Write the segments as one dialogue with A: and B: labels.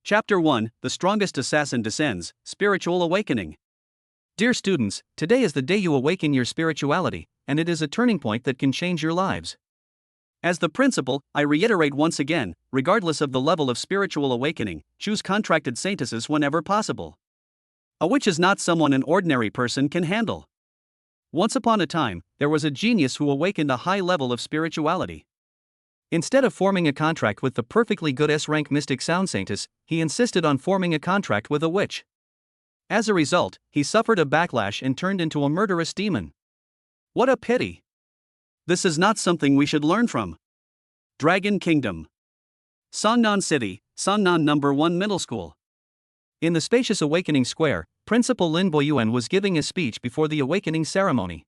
A: Chapter 1, The Strongest Assassin Descends, Spiritual Awakening. Dear students, today is the day you awaken your spirituality, and it is a turning point that can change your lives. As the principle, I reiterate once again, regardless of the level of spiritual awakening, choose contracted saintesses whenever possible. A witch is not someone an ordinary person can handle. Once upon a time, there was a genius who awakened a high level of spirituality. Instead of forming a contract with the perfectly good S-rank mystic sound saintess, he insisted on forming a contract with a witch. As a result, he suffered a backlash and turned into a murderous demon. What a pity! This is not something we should learn from. Dragon Kingdom. Songnan City, Songnan No. 1 Middle School. In the spacious Awakening Square, Principal Lin Boyuan was giving a speech before the awakening ceremony.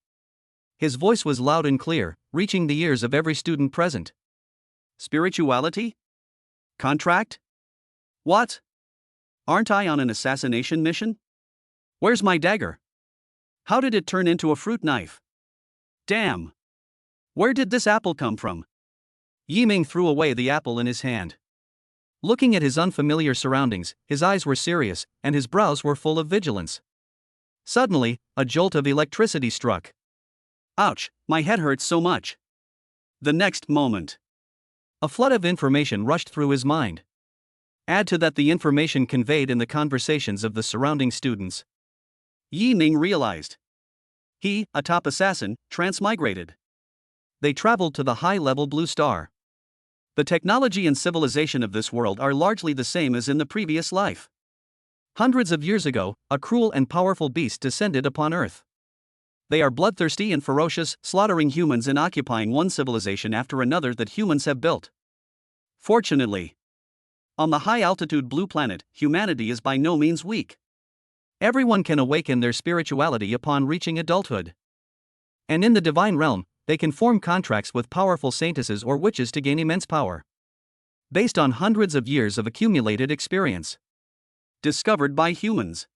A: His voice was loud and clear, reaching the ears of every student present. Spirituality? Contract? What? Aren't I on an assassination mission? Where's my dagger? How did it turn into a fruit knife? Damn! Where did this apple come from? Yiming threw away the apple in his hand. Looking at his unfamiliar surroundings, his eyes were serious, and his brows were full of vigilance. Suddenly, a jolt of electricity struck. Ouch, my head hurts so much. The next moment, a flood of information rushed through his mind. Add to that the information conveyed in the conversations of the surrounding students. Yi Ming realized. He, a top assassin, transmigrated. They traveled to the high-level blue star. The technology and civilization of this world are largely the same as in the previous life. Hundreds of years ago, a cruel and powerful beast descended upon Earth. They are bloodthirsty and ferocious, slaughtering humans and occupying one civilization after another that humans have built. Fortunately, on the high-altitude blue planet, humanity is by no means weak. Everyone can awaken their spirituality upon reaching adulthood. And in the divine realm, they can form contracts with powerful saintesses or witches to gain immense power. Based on hundreds of years of accumulated experience. Discovered by humans.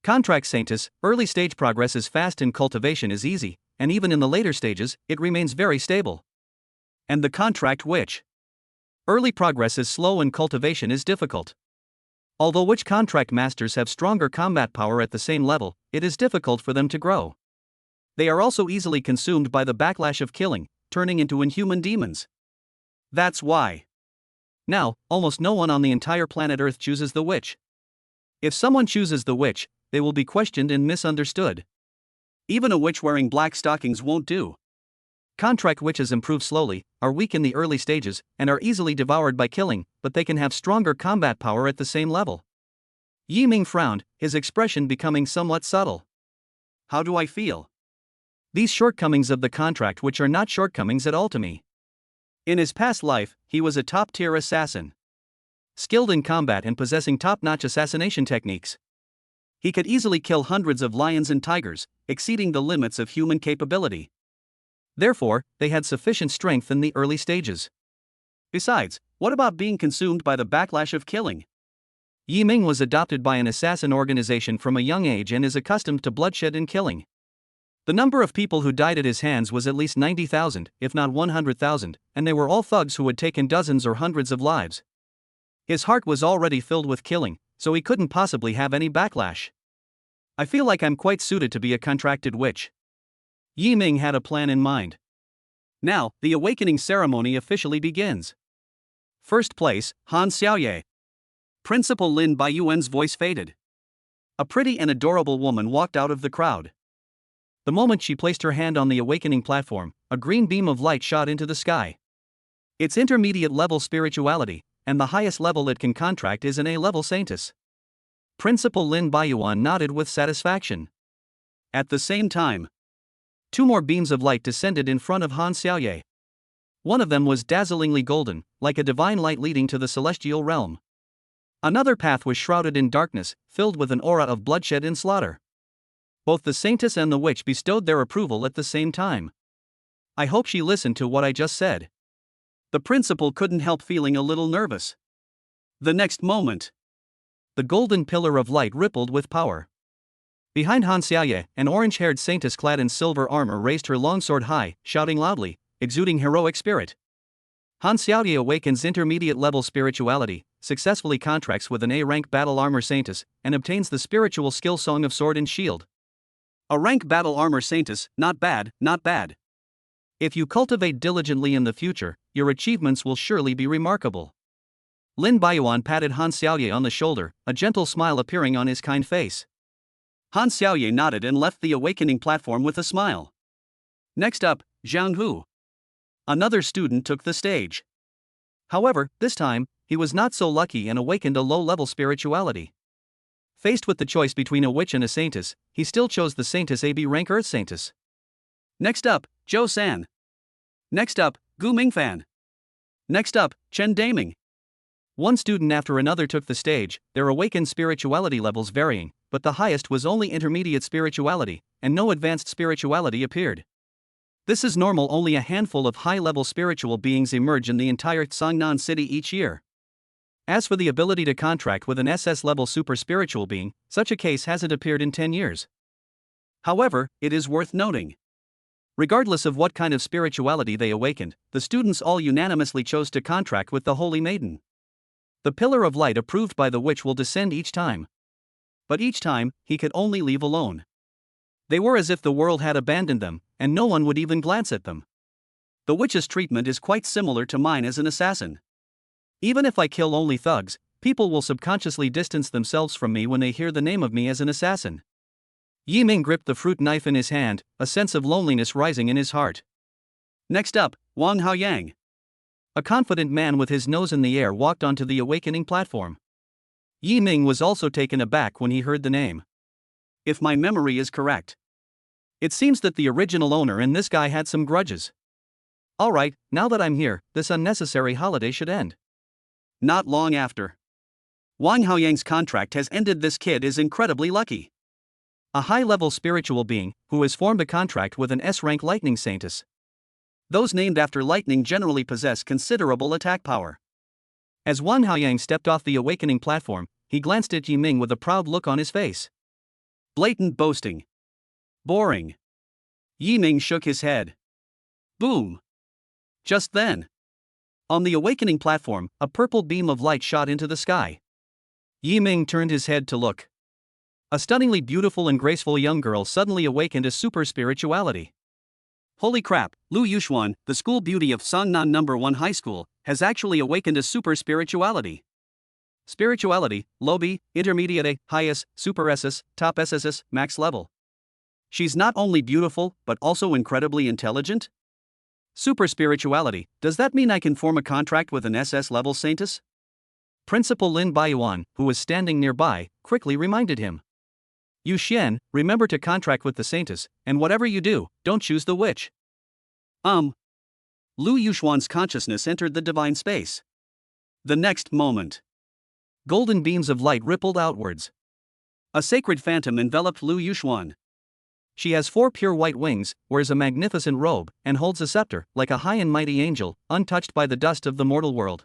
A: Contract saintess, early stage progress is fast and cultivation is easy, and even in the later stages, it remains very stable. And the contract witch. Early progress is slow and cultivation is difficult. Although witch contract masters have stronger combat power at the same level, it is difficult for them to grow. They are also easily consumed by the backlash of killing, turning into inhuman demons. That's why. Now, almost no one on the entire planet Earth chooses the witch. If someone chooses the witch, they will be questioned and misunderstood. Even a witch wearing black stockings won't do. Contract witches improve slowly, are weak in the early stages, and are easily devoured by killing, but they can have stronger combat power at the same level. Yi Ming frowned, his expression becoming somewhat subtle. How do I feel? These shortcomings of the contract witch are not shortcomings at all to me. In his past life, he was a top-tier assassin. Skilled in combat and possessing top-notch assassination techniques. He could easily kill hundreds of lions and tigers, exceeding the limits of human capability. Therefore, they had sufficient strength in the early stages. Besides, what about being consumed by the backlash of killing? Yi Ming was adopted by an assassin organization from a young age and is accustomed to bloodshed and killing. The number of people who died at his hands was at least 90,000, if not 100,000, and they were all thugs who had taken dozens or hundreds of lives. His heart was already filled with killing, so he couldn't possibly have any backlash. I feel like I'm quite suited to be a contracted witch. Yi Ming had a plan in mind. Now, the awakening ceremony officially begins. First place, Han Xiaoye. Principal Lin Baiyuan's voice faded. A pretty and adorable woman walked out of the crowd. The moment she placed her hand on the awakening platform, a green beam of light shot into the sky. Its intermediate level spirituality, and the highest level it can contract is an A-level saintess. Principal Lin Baiyuan nodded with satisfaction. At the same time, two more beams of light descended in front of Han Xiaoye. One of them was dazzlingly golden, like a divine light leading to the celestial realm. Another path was shrouded in darkness, filled with an aura of bloodshed and slaughter. Both the saintess and the witch bestowed their approval at the same time. I hope she listened to what I just said. The principal couldn't help feeling a little nervous. The next moment, the golden pillar of light rippled with power. Behind Han Xiaoye, an orange-haired saintess clad in silver armor raised her longsword high, shouting loudly, exuding heroic spirit. Han Xiaoye awakens intermediate-level spirituality, successfully contracts with an A-rank battle armor saintess, and obtains the spiritual skill Song of Sword and Shield. A rank battle armor saintess, not bad, not bad. If you cultivate diligently in the future, your achievements will surely be remarkable. Lin Baiyuan patted Han Xiaoye on the shoulder, a gentle smile appearing on his kind face. Han Xiaoye nodded and left the awakening platform with a smile. Next up, Zhang Hu. Another student took the stage. However, this time, he was not so lucky and awakened a low-level spirituality. Faced with the choice between a witch and a saintess, he still chose the saintess AB rank Earth saintess. Next up, Zhou San. Next up, Gu Mingfan. Next up, Chen Daming. One student after another took the stage, their awakened spirituality levels varying, but the highest was only intermediate spirituality, and no advanced spirituality appeared. This is normal, only a handful of high-level spiritual beings emerge in the entire Sangnan city each year. As for the ability to contract with an SS-level super spiritual being, such a case hasn't appeared in 10 years. However, it is worth noting. Regardless of what kind of spirituality they awakened, the students all unanimously chose to contract with the Holy Maiden. The pillar of light approved by the witch will descend each time. But each time, he could only leave alone. They were as if the world had abandoned them, and no one would even glance at them. The witch's treatment is quite similar to mine as an assassin. Even if I kill only thugs, people will subconsciously distance themselves from me when they hear the name of me as an assassin. Yi Ming gripped the fruit knife in his hand, a sense of loneliness rising in his heart. Next up, Wang Haoyang. A confident man with his nose in the air walked onto the awakening platform. Yi Ming was also taken aback when he heard the name. If my memory is correct, it seems that the original owner and this guy had some grudges. Alright, now that I'm here, this unnecessary holiday should end. Not long after. Wang Haoyang's contract has ended. This kid is incredibly lucky. A high-level spiritual being, who has formed a contract with an S-rank lightning saintess. Those named after lightning generally possess considerable attack power. As Wang Haoyang stepped off the awakening platform, he glanced at Yi Ming with a proud look on his face. Blatant boasting. Boring. Yi Ming shook his head. Boom. Just then, on the awakening platform, a purple beam of light shot into the sky. Yi Ming turned his head to look. A stunningly beautiful and graceful young girl suddenly awakened a super spirituality. Holy crap, Lu Yuxuan, the school beauty of Sangnan No. 1 High School, has actually awakened a super spirituality. Spirituality, low B, intermediate A, highest, super SS, top SSS, max level. She's not only beautiful, but also incredibly intelligent? Super spirituality, does that mean I can form a contract with an SS level saintess? Principal Lin Baiyuan, who was standing nearby, quickly reminded him. Yu Xian, remember to contract with the saintess, and whatever you do, don't choose the witch. Lu Yuxuan's consciousness entered the divine space. The next moment, golden beams of light rippled outwards. A sacred phantom enveloped Lu Yuxuan. She has 4 pure white wings, wears a magnificent robe, and holds a scepter, like a high and mighty angel, untouched by the dust of the mortal world.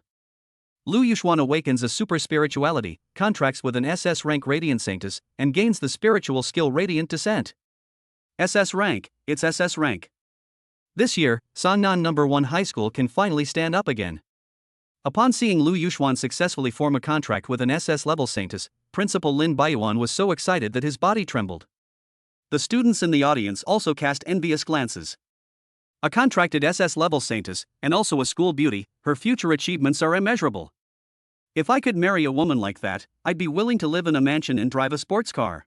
A: Lu Yuxuan awakens a super spirituality, contracts with an SS rank Radiant Saintess, and gains the spiritual skill Radiant Descent. SS rank, it's SS rank. This year, Sangnan No. 1 High School can finally stand up again. Upon seeing Lu Yuxuan successfully form a contract with an SS level Saintess, Principal Lin Baiyuan was so excited that his body trembled. The students in the audience also cast envious glances. A contracted SS level Saintess, and also a school beauty, her future achievements are immeasurable. If I could marry a woman like that, I'd be willing to live in a mansion and drive a sports car.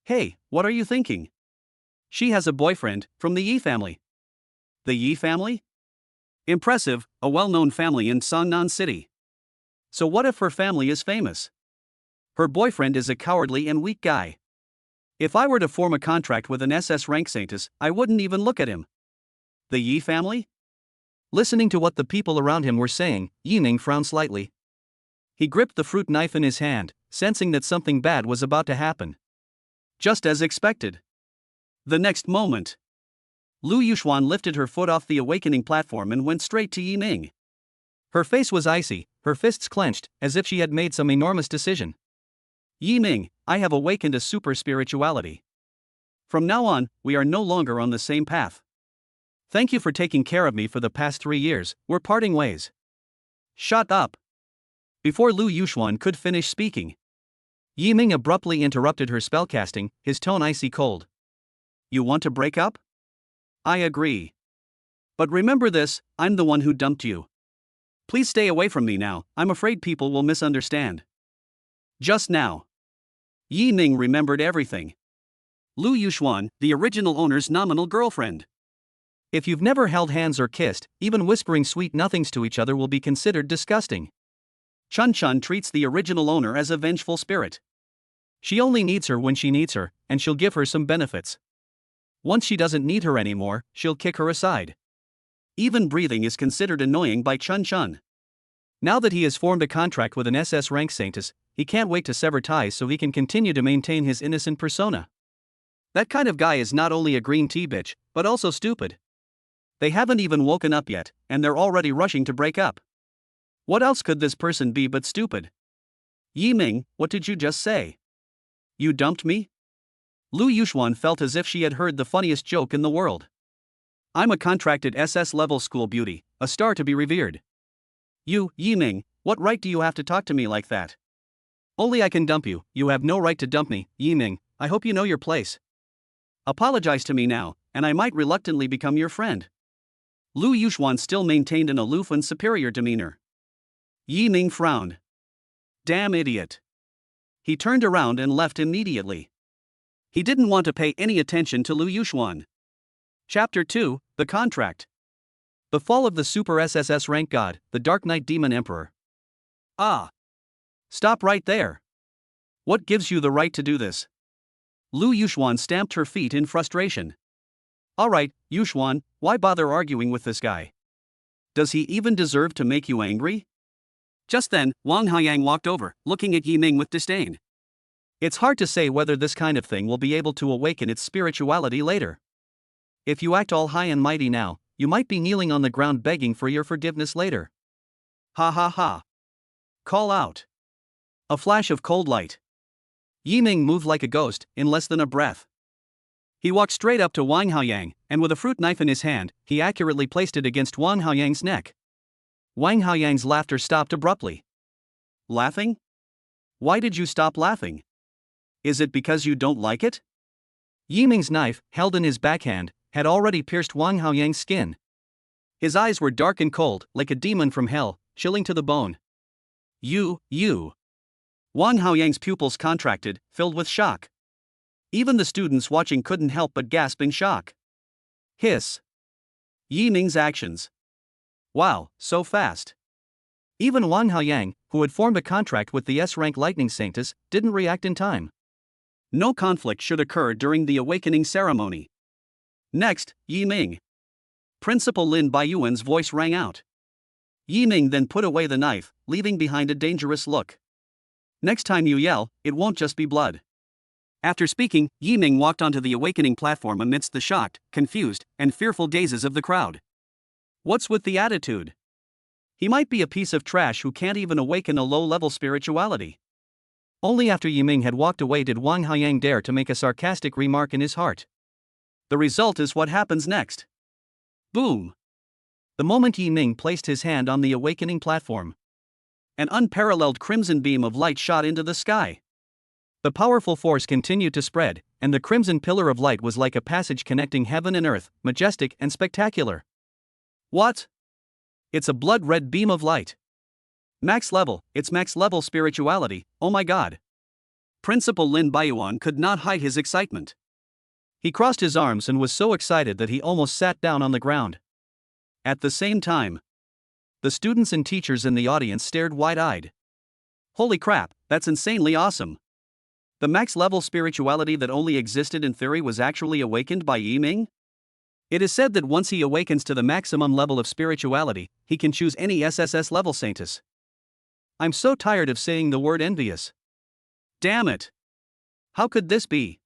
A: Hey, what are you thinking? She has a boyfriend, from the Yi family. The Yi family? Impressive, a well-known family in Sangnan City. So what if her family is famous? Her boyfriend is a cowardly and weak guy. If I were to form a contract with an SS rank Saintess, I wouldn't even look at him. The Yi family? Listening to what the people around him were saying, Yi Ming frowned slightly. He gripped the fruit knife in his hand, sensing that something bad was about to happen. Just as expected. The next moment, Lu Yuxuan lifted her foot off the awakening platform and went straight to Yi Ming. Her face was icy, her fists clenched, as if she had made some enormous decision. Yi Ming, I have awakened a super spirituality. From now on, we are no longer on the same path. Thank you for taking care of me for the past 3 years, we're parting ways. Shut up. Before Lu Yuxuan could finish speaking, Yi Ming abruptly interrupted her spellcasting, his tone icy cold. You want to break up? I agree. But remember this, I'm the one who dumped you. Please stay away from me now, I'm afraid people will misunderstand. Just now, Yi Ming remembered everything. Lu Yuxuan, the original owner's nominal girlfriend. If you've never held hands or kissed, even whispering sweet nothings to each other will be considered disgusting. Chun Chun treats the original owner as a vengeful spirit. She only needs her when she needs her, and she'll give her some benefits. Once she doesn't need her anymore, she'll kick her aside. Even breathing is considered annoying by Chun Chun. Now that he has formed a contract with an SS rank saintess, he can't wait to sever ties so he can continue to maintain his innocent persona. That kind of guy is not only a green tea bitch, but also stupid. They haven't even woken up yet, and they're already rushing to break up. What else could this person be but stupid? Yi Ming, what did you just say? You dumped me? Lu Yuxuan felt as if she had heard the funniest joke in the world. I'm a contracted SS level school beauty, a star to be revered. You, Yi Ming, what right do you have to talk to me like that? Only I can dump you, you have no right to dump me, Yi Ming, I hope you know your place. Apologize to me now, and I might reluctantly become your friend. Lu Yuxuan still maintained an aloof and superior demeanor. Yi Ming frowned. Damn idiot. He turned around and left immediately. He didn't want to pay any attention to Lu Yuxuan. Chapter 2, The Contract. The Fall of the Super SSS Rank God, the Dark Knight Demon Emperor. Ah! Stop right there. What gives you the right to do this? Lu Yuxuan stamped her feet in frustration. Alright, Yuxuan, why bother arguing with this guy? Does he even deserve to make you angry? Just then, Wang Haiyang walked over, looking at Yi Ming with disdain. It's hard to say whether this kind of thing will be able to awaken its spirituality later. If you act all high and mighty now, you might be kneeling on the ground begging for your forgiveness later. Ha ha ha. Call out. A flash of cold light. Yi Ming moved like a ghost, in less than a breath. He walked straight up to Wang Haiyang, and with a fruit knife in his hand, he accurately placed it against Wang Haiyang's neck. Wang Haiyang's laughter stopped abruptly. Laughing? Why did you stop laughing? Is it because you don't like it? Yi Ming's knife, held in his backhand, had already pierced Wang Haiyang's skin. His eyes were dark and cold, like a demon from hell, chilling to the bone. You. Wang Haiyang's pupils contracted, filled with shock. Even the students watching couldn't help but gasp in shock. Hiss. Yi Ming's actions. Wow, so fast. Even Wang Haiyang, who had formed a contract with the S-rank lightning saintess, didn't react in time. No conflict should occur during the awakening ceremony. Next, Yi Ming. Principal Lin Baiyuan's voice rang out. Yi Ming then put away the knife, leaving behind a dangerous look. Next time you yell, it won't just be blood. After speaking, Yi Ming walked onto the awakening platform amidst the shocked, confused, and fearful gazes of the crowd. What's with the attitude? He might be a piece of trash who can't even awaken a low-level spirituality. Only after Yi Ming had walked away did Wang Haiyang dare to make a sarcastic remark in his heart. The result is what happens next. Boom! The moment Yi Ming placed his hand on the awakening platform, an unparalleled crimson beam of light shot into the sky. The powerful force continued to spread, and the crimson pillar of light was like a passage connecting heaven and earth, majestic and spectacular. What? It's a blood-red beam of light. Max level, it's max level spirituality, oh my god. Principal Lin Baiyuan could not hide his excitement. He crossed his arms and was so excited that he almost sat down on the ground. At the same time, the students and teachers in the audience stared wide-eyed. Holy crap, that's insanely awesome. The max-level spirituality that only existed in theory was actually awakened by Yi Ming? It is said that once he awakens to the maximum level of spirituality, he can choose any SSS level saintess. I'm so tired of saying the word envious. Damn it! How could this be?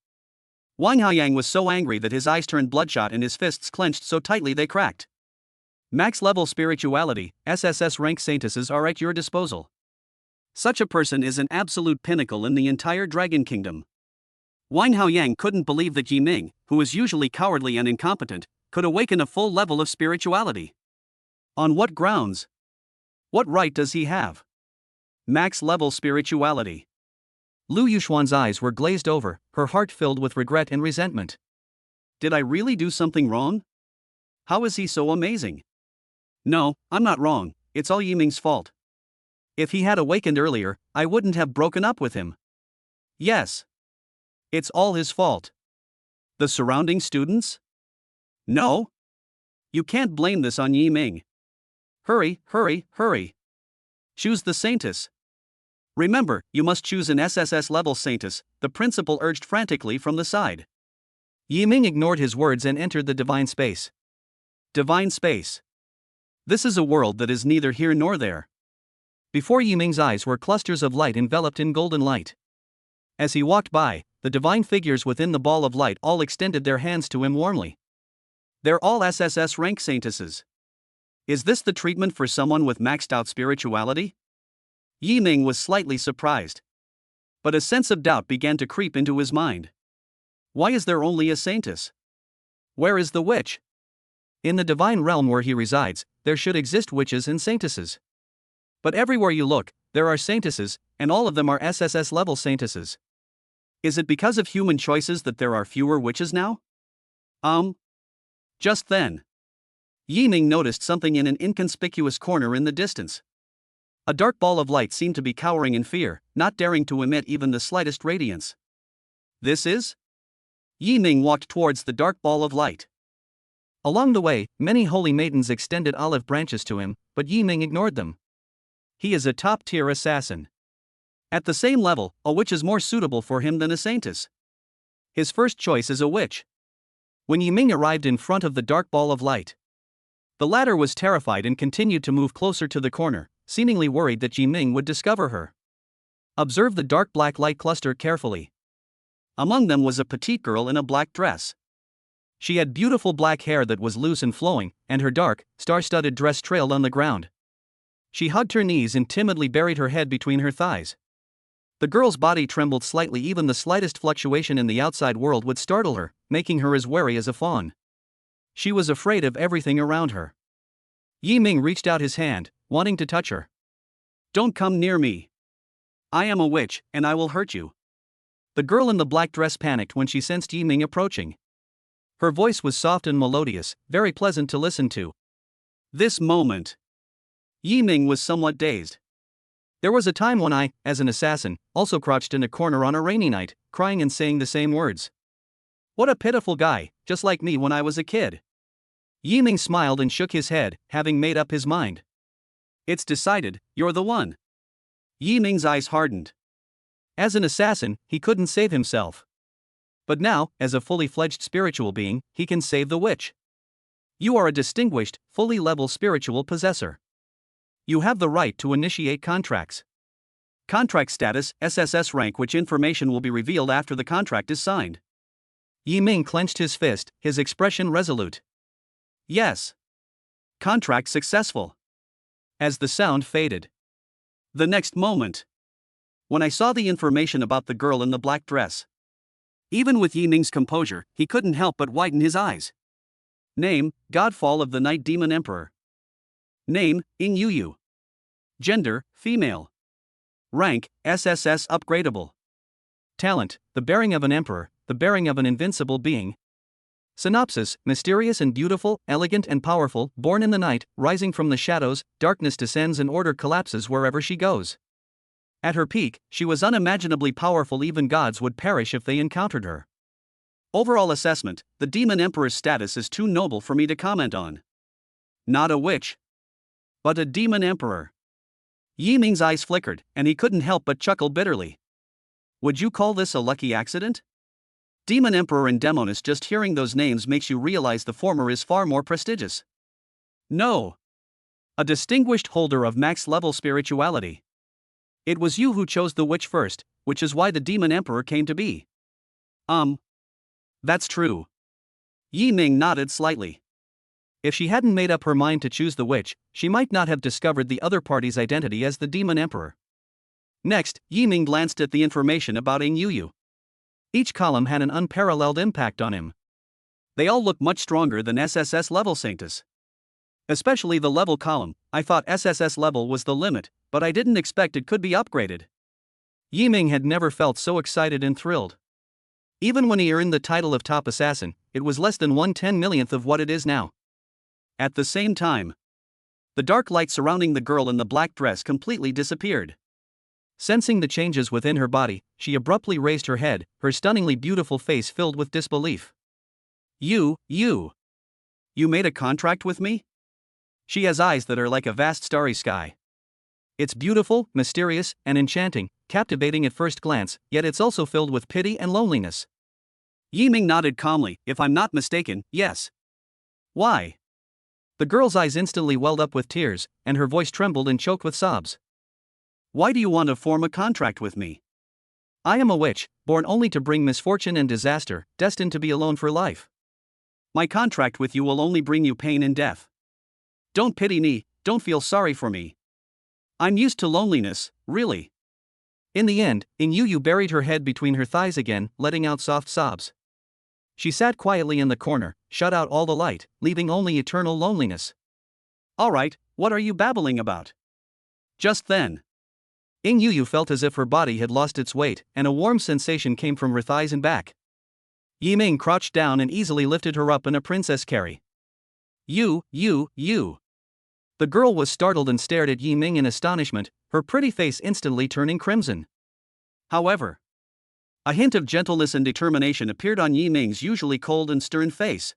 A: Wang Haiyang was so angry that his eyes turned bloodshot and his fists clenched so tightly they cracked. Max-level spirituality, SSS rank saintesses are at your disposal. Such a person is an absolute pinnacle in the entire Dragon Kingdom. Wang Haiyang couldn't believe that Yi Ming, who is usually cowardly and incompetent, could awaken a full level of spirituality. On what grounds? What right does he have? Max level spirituality. Lu Yuxuan's eyes were glazed over, her heart filled with regret and resentment. Did I really do something wrong? How is he so amazing? No, I'm not wrong, it's all Yiming's fault. If he had awakened earlier, I wouldn't have broken up with him. Yes. It's all his fault. The surrounding students? No. You can't blame this on Yiming. Hurry, hurry, hurry. Choose the saintess. Remember, you must choose an SSS level saintess, the principal urged frantically from the side. Yiming ignored his words and entered the divine space. Divine space. This is a world that is neither here nor there. Before Yiming's eyes were clusters of light enveloped in golden light. As he walked by, the divine figures within the ball of light all extended their hands to him warmly. They're all SSS rank saintesses. Is this the treatment for someone with maxed out spirituality? Yiming was slightly surprised. But a sense of doubt began to creep into his mind. Why is there only a saintess? Where is the witch? In the divine realm where he resides, there should exist witches and saintesses. But everywhere you look, there are saintesses, and all of them are SSS level saintesses. Is it because of human choices that there are fewer witches now? Just then, Yiming noticed something in an inconspicuous corner in the distance. A dark ball of light seemed to be cowering in fear, not daring to emit even the slightest radiance. This is? Yiming walked towards the dark ball of light. Along the way, many holy maidens extended olive branches to him, but Yiming ignored them. He is a top-tier assassin. At the same level, a witch is more suitable for him than a saintess. His first choice is a witch. When Yiming arrived in front of the dark ball of light, the latter was terrified and continued to move closer to the corner, seemingly worried that Yiming would discover her. Observe the dark black light cluster carefully. Among them was a petite girl in a black dress. She had beautiful black hair that was loose and flowing, and her dark, star-studded dress trailed on the ground. She hugged her knees and timidly buried her head between her thighs. The girl's body trembled slightly, even the slightest fluctuation in the outside world would startle her, making her as wary as a fawn. She was afraid of everything around her. Yiming reached out his hand, wanting to touch her. Don't come near me. I am a witch, and I will hurt you. The girl in the black dress panicked when she sensed Yiming approaching. Her voice was soft and melodious, very pleasant to listen to. This moment, Yiming was somewhat dazed. There was a time when I, as an assassin, also crouched in a corner on a rainy night, crying and saying the same words. What a pitiful guy, just like me when I was a kid. Yiming smiled and shook his head, having made up his mind. It's decided, you're the one. Yiming's eyes hardened. As an assassin, he couldn't save himself. But now, as a fully fledged spiritual being, he can save the witch. You are a distinguished, fully level spiritual possessor. You have the right to initiate contracts. Contract status, SSS rank, which information will be revealed after the contract is signed. Yiming clenched his fist, his expression resolute. Yes. Contract successful. As the sound faded. The next moment, when I saw the information about the girl in the black dress, even with Yiming's composure, he couldn't help but widen his eyes. Name, Godfall of the Night Demon Emperor. Name, Ing Yu. Gender, female. Rank, SSS upgradable. Talent, the bearing of an emperor, the bearing of an invincible being. Synopsis, mysterious and beautiful, elegant and powerful, born in the night, rising from the shadows, darkness descends and order collapses wherever she goes. At her peak, she was unimaginably powerful, even gods would perish if they encountered her. Overall assessment, the Demon Emperor's status is too noble for me to comment on. Not a witch, but a Demon Emperor. Yiming's eyes flickered, and he couldn't help but chuckle bitterly. Would you call this a lucky accident? Demon Emperor and Demoness, just hearing those names makes you realize the former is far more prestigious. No. A distinguished holder of max-level spirituality. It was you who chose the witch first, which is why the Demon Emperor came to be. That's true. Yiming nodded slightly. If she hadn't made up her mind to choose the witch, she might not have discovered the other party's identity as the Demon Emperor. Next, Yiming glanced at the information about Ing Yu. Each column had an unparalleled impact on him. They all look much stronger than SSS level saintess. Especially the level column. I thought SSS level was the limit, but I didn't expect it could be upgraded. Yiming had never felt so excited and thrilled. Even when he earned the title of top assassin, it was less than 1/10 millionth of what it is now. At the same time, the dark light surrounding the girl in the black dress completely disappeared. Sensing the changes within her body, she abruptly raised her head, her stunningly beautiful face filled with disbelief. You made a contract with me? She has eyes that are like a vast starry sky. It's beautiful, mysterious, and enchanting, captivating at first glance, yet it's also filled with pity and loneliness. Yiming nodded calmly. If I'm not mistaken, yes. Why? The girl's eyes instantly welled up with tears, and her voice trembled and choked with sobs. Why do you want to form a contract with me? I am a witch, born only to bring misfortune and disaster, destined to be alone for life. My contract with you will only bring you pain and death. Don't pity me, don't feel sorry for me. I'm used to loneliness, really. In the end, Yu buried her head between her thighs again, letting out soft sobs. She sat quietly in the corner, shut out all the light, leaving only eternal loneliness. Alright, what are you babbling about? Just then, Yu felt as if her body had lost its weight, and a warm sensation came from her thighs and back. Yiming crouched down and easily lifted her up in a princess carry. You. The girl was startled and stared at Yiming in astonishment, her pretty face instantly turning crimson. However, a hint of gentleness and determination appeared on Yiming's usually cold and stern face.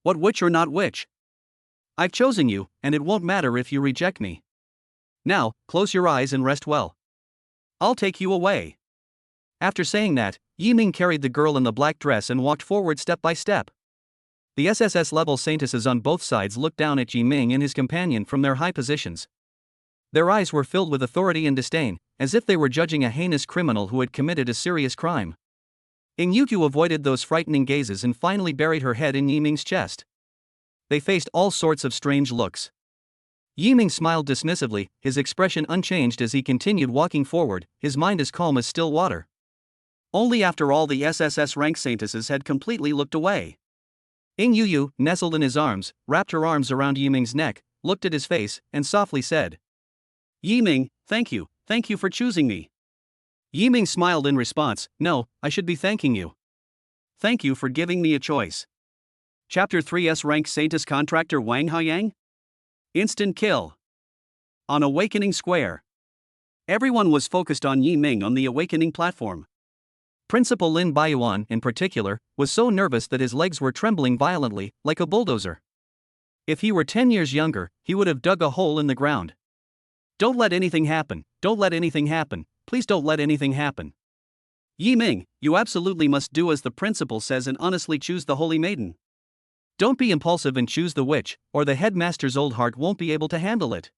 A: What witch or not witch? I've chosen you, and it won't matter if you reject me. Now, close your eyes and rest well. I'll take you away. After saying that, Yiming carried the girl in the black dress and walked forward step by step. The SSS level saintesses on both sides looked down at Yiming and his companion from their high positions. Their eyes were filled with authority and disdain, as if they were judging a heinous criminal who had committed a serious crime. Yu avoided those frightening gazes and finally buried her head in Yiming's chest. They faced all sorts of strange looks. Yiming smiled dismissively, his expression unchanged as he continued walking forward, his mind as calm as still water. Only after all the SSS rank saintesses had completely looked away. Yu nestled in his arms, wrapped her arms around Yiming's neck, looked at his face, and softly said, Yiming, thank you for choosing me. Yiming smiled in response, no, I should be thanking you. Thank you for giving me a choice. Chapter 3's rank saintess contractor Wang Haiyang? Instant kill. On Awakening Square. Everyone was focused on Yiming on the Awakening platform. Principal Lin Baiyuan, in particular, was so nervous that his legs were trembling violently, like a bulldozer. If he were 10 years younger, he would have dug a hole in the ground. Don't let anything happen, please don't let anything happen. Yiming, you absolutely must do as the principal says and honestly choose the holy maiden. Don't be impulsive and choose the witch, or the headmaster's old heart won't be able to handle it.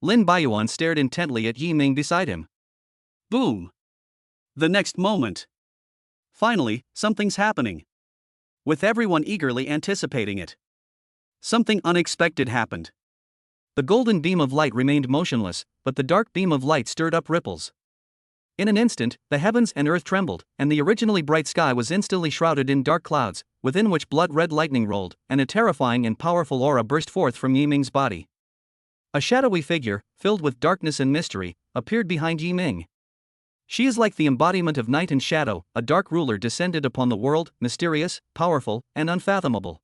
A: Lin Baiyuan stared intently at Yiming beside him. Boom! The next moment. Finally, something's happening. With everyone eagerly anticipating it. Something unexpected happened. The golden beam of light remained motionless, but the dark beam of light stirred up ripples. In an instant, the heavens and earth trembled, and the originally bright sky was instantly shrouded in dark clouds, within which blood-red lightning rolled, and a terrifying and powerful aura burst forth from Yiming's body. A shadowy figure, filled with darkness and mystery, appeared behind Yiming. She is like the embodiment of night and shadow, a dark ruler descended upon the world, mysterious, powerful, and unfathomable.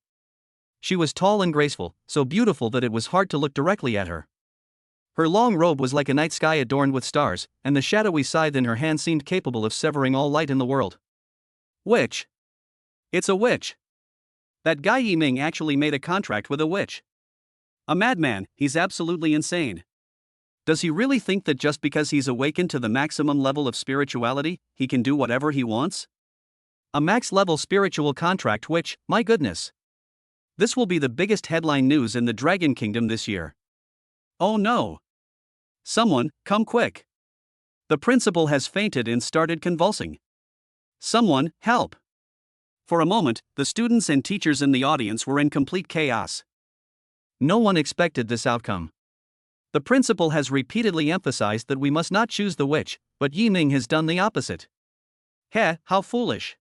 A: She was tall and graceful, so beautiful that it was hard to look directly at her. Her long robe was like a night sky adorned with stars, and the shadowy scythe in her hand seemed capable of severing all light in the world. Witch. It's a witch. That guy Yiming actually made a contract with a witch. A madman, he's absolutely insane. Does he really think that just because he's awakened to the maximum level of spirituality, he can do whatever he wants? A max-level spiritual contract which, my goodness. This will be the biggest headline news in the Dragon Kingdom this year. Oh no! Someone, come quick! The principal has fainted and started convulsing. Someone, help! For a moment, the students and teachers in the audience were in complete chaos. No one expected this outcome. The principal has repeatedly emphasized that we must not choose the witch, but Yiming has done the opposite. Heh, how foolish!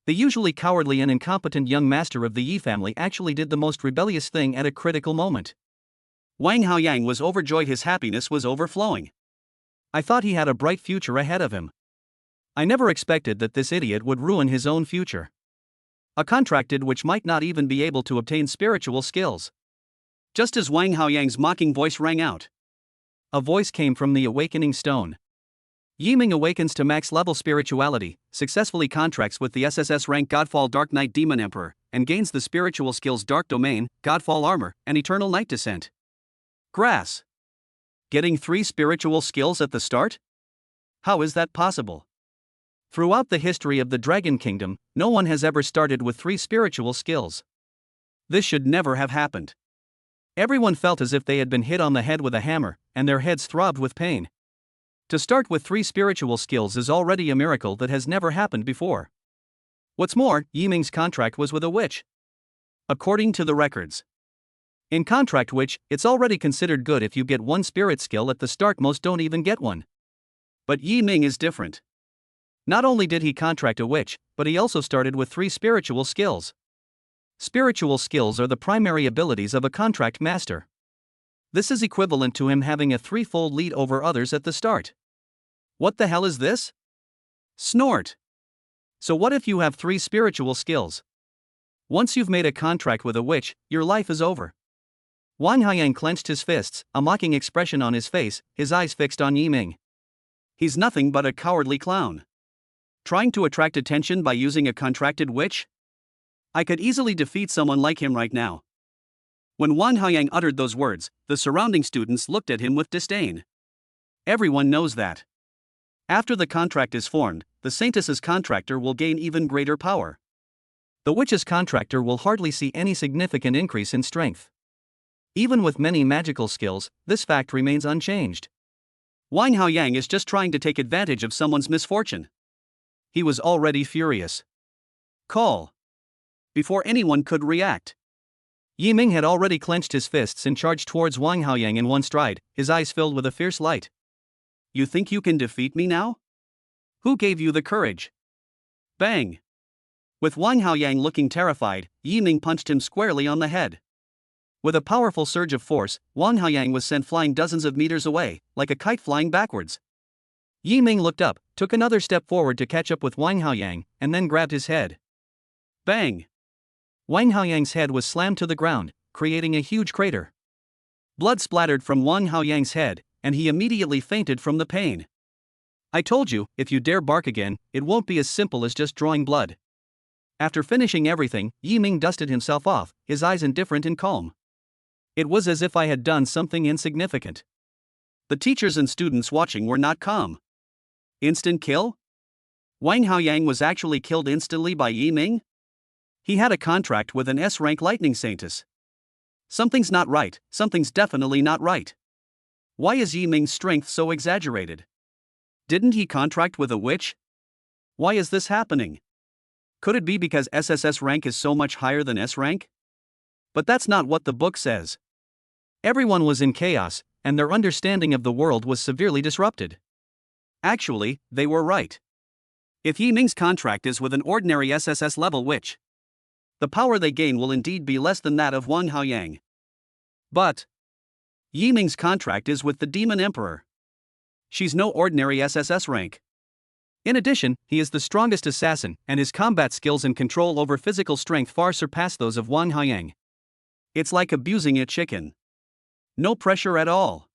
A: The usually cowardly and incompetent young master of the Yi family actually did the most rebellious thing at a critical moment. Wang Haoyang was overjoyed, his happiness was overflowing. I thought he had a bright future ahead of him. I never expected that this idiot would ruin his own future. A contracted which might not even be able to obtain spiritual skills. Just as Wang Haoyang's mocking voice rang out, a voice came from the awakening stone. Yiming awakens to max level spirituality, successfully contracts with the SSS rank Godfall Dark Knight Demon Emperor, and gains the spiritual skills Dark Domain, Godfall Armor, and Eternal Night Descent. Grass. Getting 3 spiritual skills at the start? How is that possible? Throughout the history of the Dragon Kingdom, no one has ever started with 3 spiritual skills. This should never have happened. Everyone felt as if they had been hit on the head with a hammer, and their heads throbbed with pain. To start with 3 spiritual skills is already a miracle that has never happened before. What's more, Yiming's contract was with a witch. According to the records. In contract witch, it's already considered good if you get 1 spirit skill at the start, most don't even get one. But Yiming is different. Not only did he contract a witch, but he also started with 3 spiritual skills. Spiritual skills are the primary abilities of a contract master. This is equivalent to him having a 3-fold lead over others at the start. What the hell is this? Snort. So what if you have 3 spiritual skills? Once you've made a contract with a witch, your life is over. Wang Haoyang clenched his fists, a mocking expression on his face, his eyes fixed on Yiming. He's nothing but a cowardly clown. Trying to attract attention by using a contracted witch? I could easily defeat someone like him right now. When Wang Haoyang uttered those words, the surrounding students looked at him with disdain. Everyone knows that. After the contract is formed, the saintesses contractor will gain even greater power. The witch's contractor will hardly see any significant increase in strength. Even with many magical skills, this fact remains unchanged. Wang Haoyang is just trying to take advantage of someone's misfortune. He was already furious. Call. Before anyone could react, Yiming had already clenched his fists and charged towards Wang Haoyang in one stride, his eyes filled with a fierce light. You think you can defeat me now? Who gave you the courage? Bang! With Wang Haoyang looking terrified, Yiming punched him squarely on the head. With a powerful surge of force, Wang Haoyang was sent flying dozens of meters away, like a kite flying backwards. Yiming looked up, took another step forward to catch up with Wang Haoyang, and then grabbed his head. Bang! Wang Haoyang's head was slammed to the ground, creating a huge crater. Blood splattered from Wang Haoyang's head, and he immediately fainted from the pain. I told you, if you dare bark again, it won't be as simple as just drawing blood. After finishing everything, Yiming dusted himself off, his eyes indifferent and calm. It was as if I had done something insignificant. The teachers and students watching were not calm. Instant kill? Wang Haoyang was actually killed instantly by Yiming? He had a contract with an S-rank lightning saintess. Something's not right, something's definitely not right. Why is Yiming's strength so exaggerated? Didn't he contract with a witch? Why is this happening? Could it be because SSS rank is so much higher than S rank? But that's not what the book says. Everyone was in chaos, and their understanding of the world was severely disrupted. Actually, they were right. If Yiming's contract is with an ordinary SSS level witch, the power they gain will indeed be less than that of Wang Haoyang. But Yiming's contract is with the Demon Emperor. She's no ordinary SSS rank. In addition, he is the strongest assassin, and his combat skills and control over physical strength far surpass those of Wang Haoyang. It's like abusing a chicken. No pressure at all.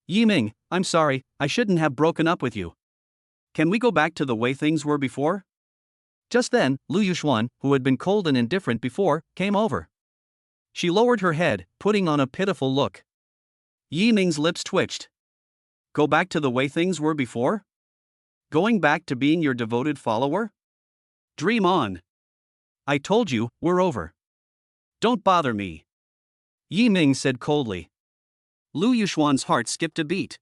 A: Yiming, I'm sorry, I shouldn't have broken up with you. Can we go back to the way things were before? Just then, Lu Yuxuan, who had been cold and indifferent before, came over. She lowered her head, putting on a pitiful look. Yiming's lips twitched. Go back to the way things were before? Going back to being your devoted follower? Dream on. I told you, we're over. Don't bother me. Yiming said coldly. Lu Yuxuan's heart skipped a beat.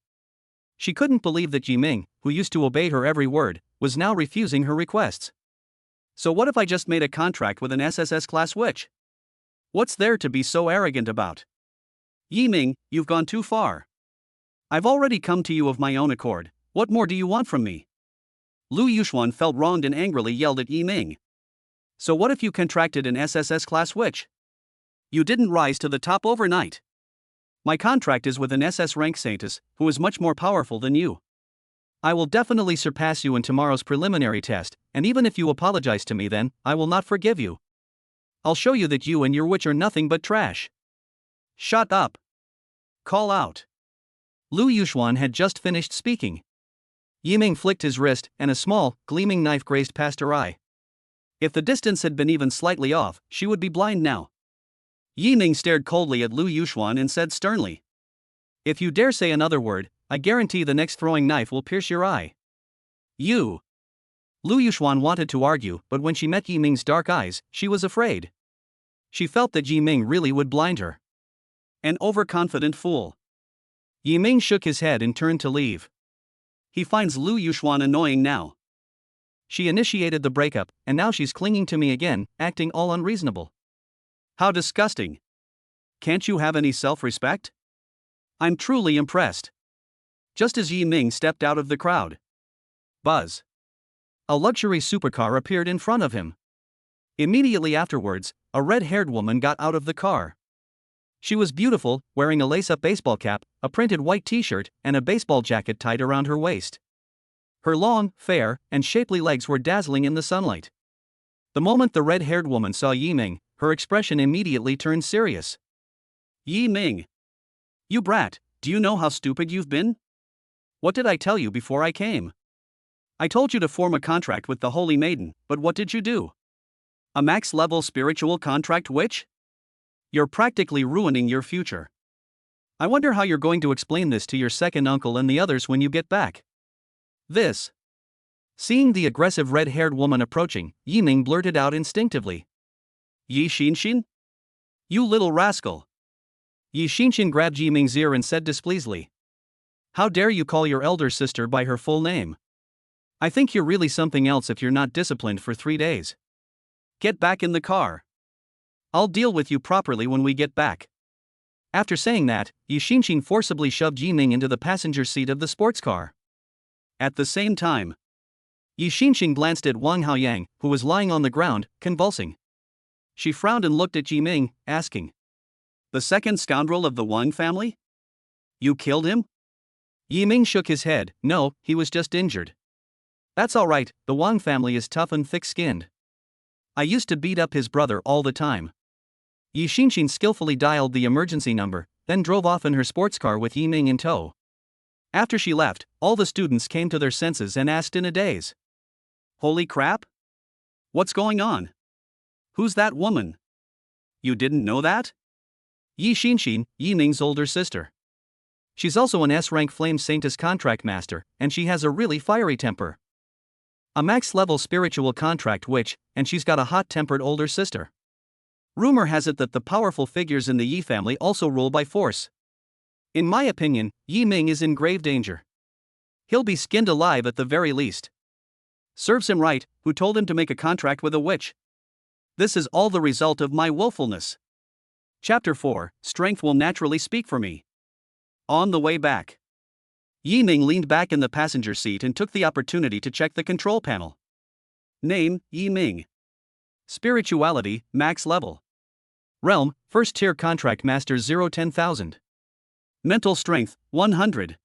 A: She couldn't believe that Yiming, who used to obey her every word, was now refusing her requests. So what if I just made a contract with an SSS class witch? What's there to be so arrogant about? Yiming, you've gone too far. I've already come to you of my own accord, what more do you want from me? Lu Yuxuan felt wronged and angrily yelled at Yiming. So what if you contracted an SSS class witch? You didn't rise to the top overnight. My contract is with an SS rank saintess, who is much more powerful than you. I will definitely surpass you in tomorrow's preliminary test, and even if you apologize to me then, I will not forgive you. I'll show you that you and your witch are nothing but trash. Shut up. Call out. Lu Yuxuan had just finished speaking. Yiming flicked his wrist, and a small, gleaming knife grazed past her eye. If the distance had been even slightly off, she would be blind now. Yiming stared coldly at Lu Yuxuan and said sternly, "If you dare say another word, I guarantee the next throwing knife will pierce your eye." You. Lu Yuxuan wanted to argue, but when she met Yiming's dark eyes, she was afraid. She felt that Yiming really would blind her. An overconfident fool. Yiming shook his head and turned to leave. He finds Lu Yuxuan annoying now. She initiated the breakup, and now she's clinging to me again, acting all unreasonable. How disgusting. Can't you have any self-respect? I'm truly impressed. Just as Yiming stepped out of the crowd. Buzz. A luxury supercar appeared in front of him. Immediately afterwards, a red-haired woman got out of the car. She was beautiful, wearing a lace-up baseball cap, a printed white t-shirt, and a baseball jacket tied around her waist. Her long, fair, and shapely legs were dazzling in the sunlight. The moment the red-haired woman saw Yiming, her expression immediately turned serious. Yiming. You brat, do you know how stupid you've been? What did I tell you before I came? I told you to form a contract with the Holy Maiden, but what did you do? A max-level spiritual contract witch? You're practically ruining your future. I wonder how you're going to explain this to your second uncle and the others when you get back. This. Seeing the aggressive red-haired woman approaching, Yiming blurted out instinctively. Yi Xinshin? You little rascal. Yi Xinshin grabbed Yiming's ear and said displeasedly. How dare you call your elder sister by her full name? I think you're really something else if you're not disciplined for 3 days. Get back in the car. I'll deal with you properly when we get back. After saying that, Yi Xinshin forcibly shoved Yiming into the passenger seat of the sports car. At the same time, Yi Xinshin glanced at Wang Haoyang, who was lying on the ground, convulsing. She frowned and looked at Yiming, asking, "The second scoundrel of the Wang family? You killed him?" Yiming shook his head. "No, he was just injured." "That's all right, the Wang family is tough and thick-skinned. I used to beat up his brother all the time." Yi Xinshin skillfully dialed the emergency number, then drove off in her sports car with Yiming in tow. After she left, all the students came to their senses and asked in a daze. Holy crap? What's going on? Who's that woman? You didn't know that? Yi Xinshin, Yiming's older sister. She's also an S-rank Flame Saintess contract master, and she has a really fiery temper. A max-level spiritual contract witch, and she's got a hot-tempered older sister. Rumor has it that the powerful figures in the Yi family also rule by force. In my opinion, Yiming is in grave danger. He'll be skinned alive at the very least. Serves him right, who told him to make a contract with a witch. This is all the result of my willfulness. Chapter 4, Strength will naturally speak for me. On the way back, Yiming leaned back in the passenger seat and took the opportunity to check the control panel. Name, Yiming. Spirituality, max level. Realm, first tier contract master 0-10,000. Mental strength, 100.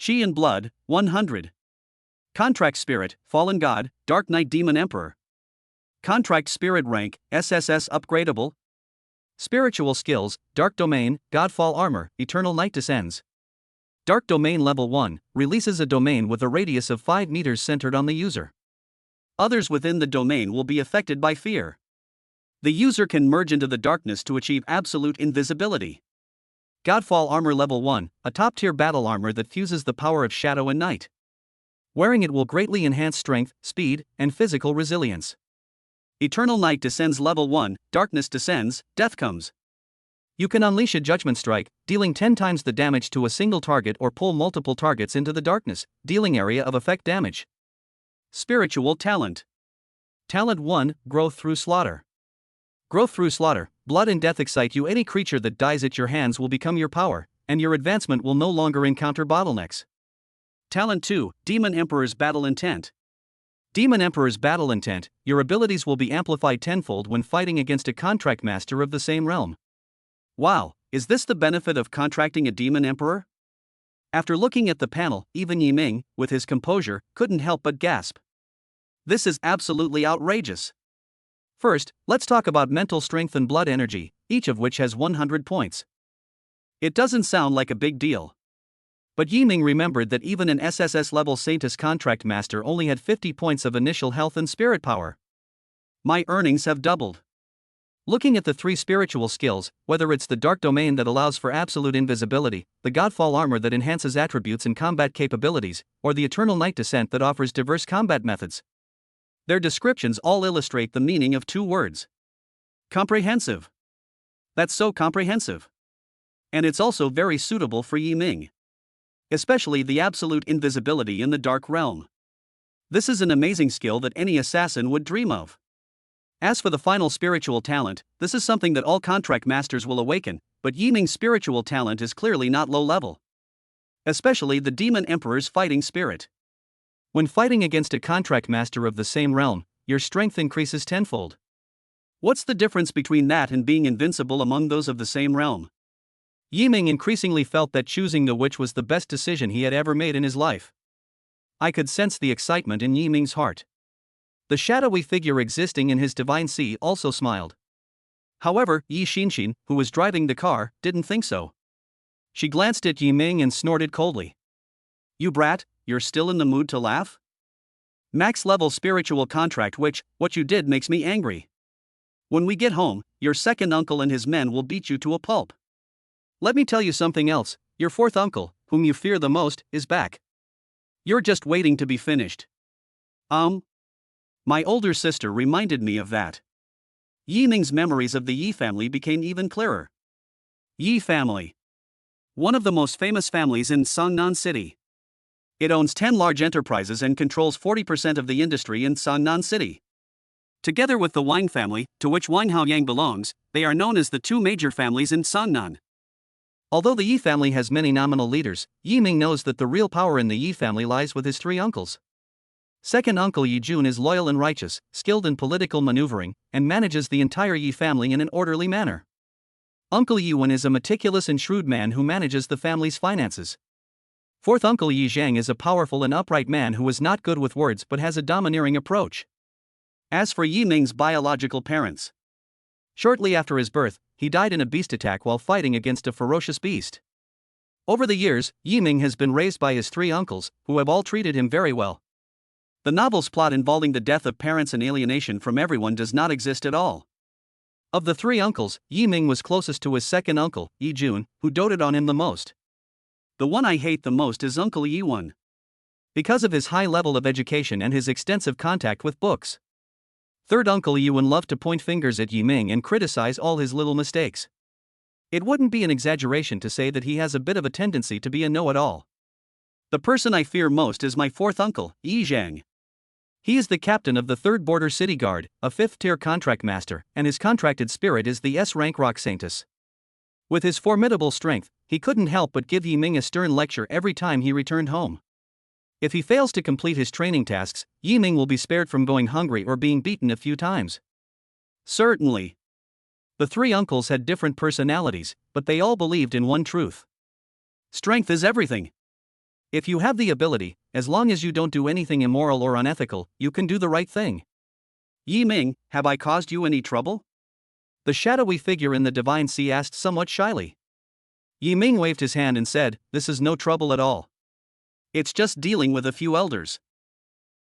A: Chi and blood, 100. Contract spirit, fallen god, dark knight demon emperor. Contract spirit rank, SSS upgradable. Spiritual skills, dark domain, godfall armor, eternal night descends. Dark domain level 1, releases a domain with a radius of 5 meters centered on the user. Others within the domain will be affected by fear. The user can merge into the darkness to achieve absolute invisibility. Godfall armor level 1, a top-tier battle armor that fuses the power of shadow and night. Wearing it will greatly enhance strength, speed, and physical resilience. Eternal night descends level 1, darkness descends, death comes. You can unleash a judgment strike, dealing 10 times the damage to a single target or pull multiple targets into the darkness, dealing area of effect damage. Spiritual talent. Talent 1, growth through slaughter. Growth through slaughter, blood and death excite you. Any creature that dies at your hands will become your power, and your advancement will no longer encounter bottlenecks. Talent 2, Demon Emperor's battle intent. Demon Emperor's battle intent, your abilities will be amplified tenfold when fighting against a contract master of the same realm. Wow, is this the benefit of contracting a Demon Emperor? After looking at the panel, even Yi Ming, with his composure, couldn't help but gasp. This is absolutely outrageous. First, let's talk about mental strength and blood energy, each of which has 100 points. It doesn't sound like a big deal. But Yi Ming remembered that even an SSS-level Saintess contract master only had 50 points of initial health and spirit power. My earnings have doubled. Looking at the 3 spiritual skills, whether it's the Dark Domain that allows for absolute invisibility, the Godfall Armor that enhances attributes and combat capabilities, or the Eternal Night Descent that offers diverse combat methods, their descriptions all illustrate the meaning of 2 words. Comprehensive. That's so comprehensive. And it's also very suitable for Yi Ming. Especially the absolute invisibility in the Dark Realm. This is an amazing skill that any assassin would dream of. As for the final spiritual talent, this is something that all contract masters will awaken, but Yi Ming's spiritual talent is clearly not low level. Especially the Demon Emperor's fighting spirit. When fighting against a contract master of the same realm, your strength increases tenfold. What's the difference between that and being invincible among those of the same realm? Yi Ming increasingly felt that choosing the witch was the best decision he had ever made in his life. I could sense the excitement in Yi Ming's heart. The shadowy figure existing in his divine sea also smiled. However, Yi Xinxin, who was driving the car, didn't think so. She glanced at Yi Ming and snorted coldly. You brat, you're still in the mood to laugh? Max level spiritual contract witch, what you did makes me angry. When we get home, your second uncle and his men will beat you to a pulp. Let me tell you something else, your 4th uncle, whom you fear the most, is back. You're just waiting to be finished. My older sister reminded me of that. Yi Ming's memories of the Yi family became even clearer. Yi family. One of the most famous families in Sangnan City. It owns 10 large enterprises and controls 40% of the industry in Sangnan City. Together with the Wang family, to which Wang Haoyang belongs, they are known as the 2 major families in Sangnan. Although the Yi family has many nominal leaders, Yi Ming knows that the real power in the Yi family lies with his 3 uncles. Second uncle Yi Jun is loyal and righteous, skilled in political maneuvering, and manages the entire Yi family in an orderly manner. Uncle Yi Wen is a meticulous and shrewd man who manages the family's finances. 4th uncle Yi Zhang is a powerful and upright man who is not good with words but has a domineering approach. As for Yi Ming's biological parents, shortly after his birth, he died in a beast attack while fighting against a ferocious beast. Over the years, Yi Ming has been raised by his 3 uncles, who have all treated him very well. The novel's plot involving the death of parents and alienation from everyone does not exist at all. Of the 3 uncles, Yi Ming was closest to his second uncle, Yi Jun, who doted on him the most. The one I hate the most is Uncle Yi Wen. Because of his high level of education and his extensive contact with books. Third uncle Yi Wen loved to point fingers at Yi Ming and criticize all his little mistakes. It wouldn't be an exaggeration to say that he has a bit of a tendency to be a know-it-all. The person I fear most is my 4th uncle, Yi Zhang. He is the captain of the 3rd Border City Guard, a 5th-tier contract master, and his contracted spirit is the S-rank Rock Saintess. With his formidable strength, he couldn't help but give Yi Ming a stern lecture every time he returned home. If he fails to complete his training tasks, Yi Ming will be spared from going hungry or being beaten a few times. Certainly. The 3 uncles had different personalities, but they all believed in one truth. Strength is everything. If you have the ability, as long as you don't do anything immoral or unethical, you can do the right thing. Yi Ming, have I caused you any trouble? The shadowy figure in the divine sea asked somewhat shyly. Yi Ming waved his hand and said, "This is no trouble at all. It's just dealing with a few elders.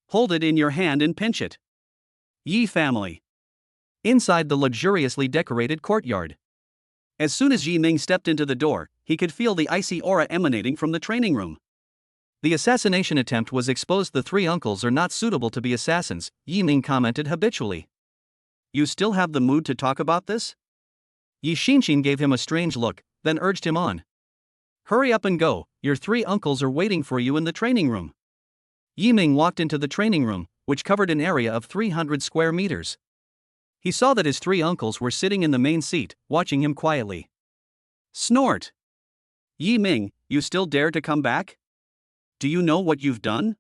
A: Hold it in your hand and pinch it." Yi family. Inside the luxuriously decorated courtyard. As soon as Yi Ming stepped into the door, he could feel the icy aura emanating from the training room. The assassination attempt was exposed. The 3 uncles are not suitable to be assassins, Yi Ming commented habitually. You still have the mood to talk about this? Yi Xinxin gave him a strange look, then urged him on. Hurry up and go, your 3 uncles are waiting for you in the training room. Yi Ming walked into the training room, which covered an area of 300 square meters. He saw that his 3 uncles were sitting in the main seat, watching him quietly. Snort! Yi Ming, you still dare to come back? Do you know what you've done?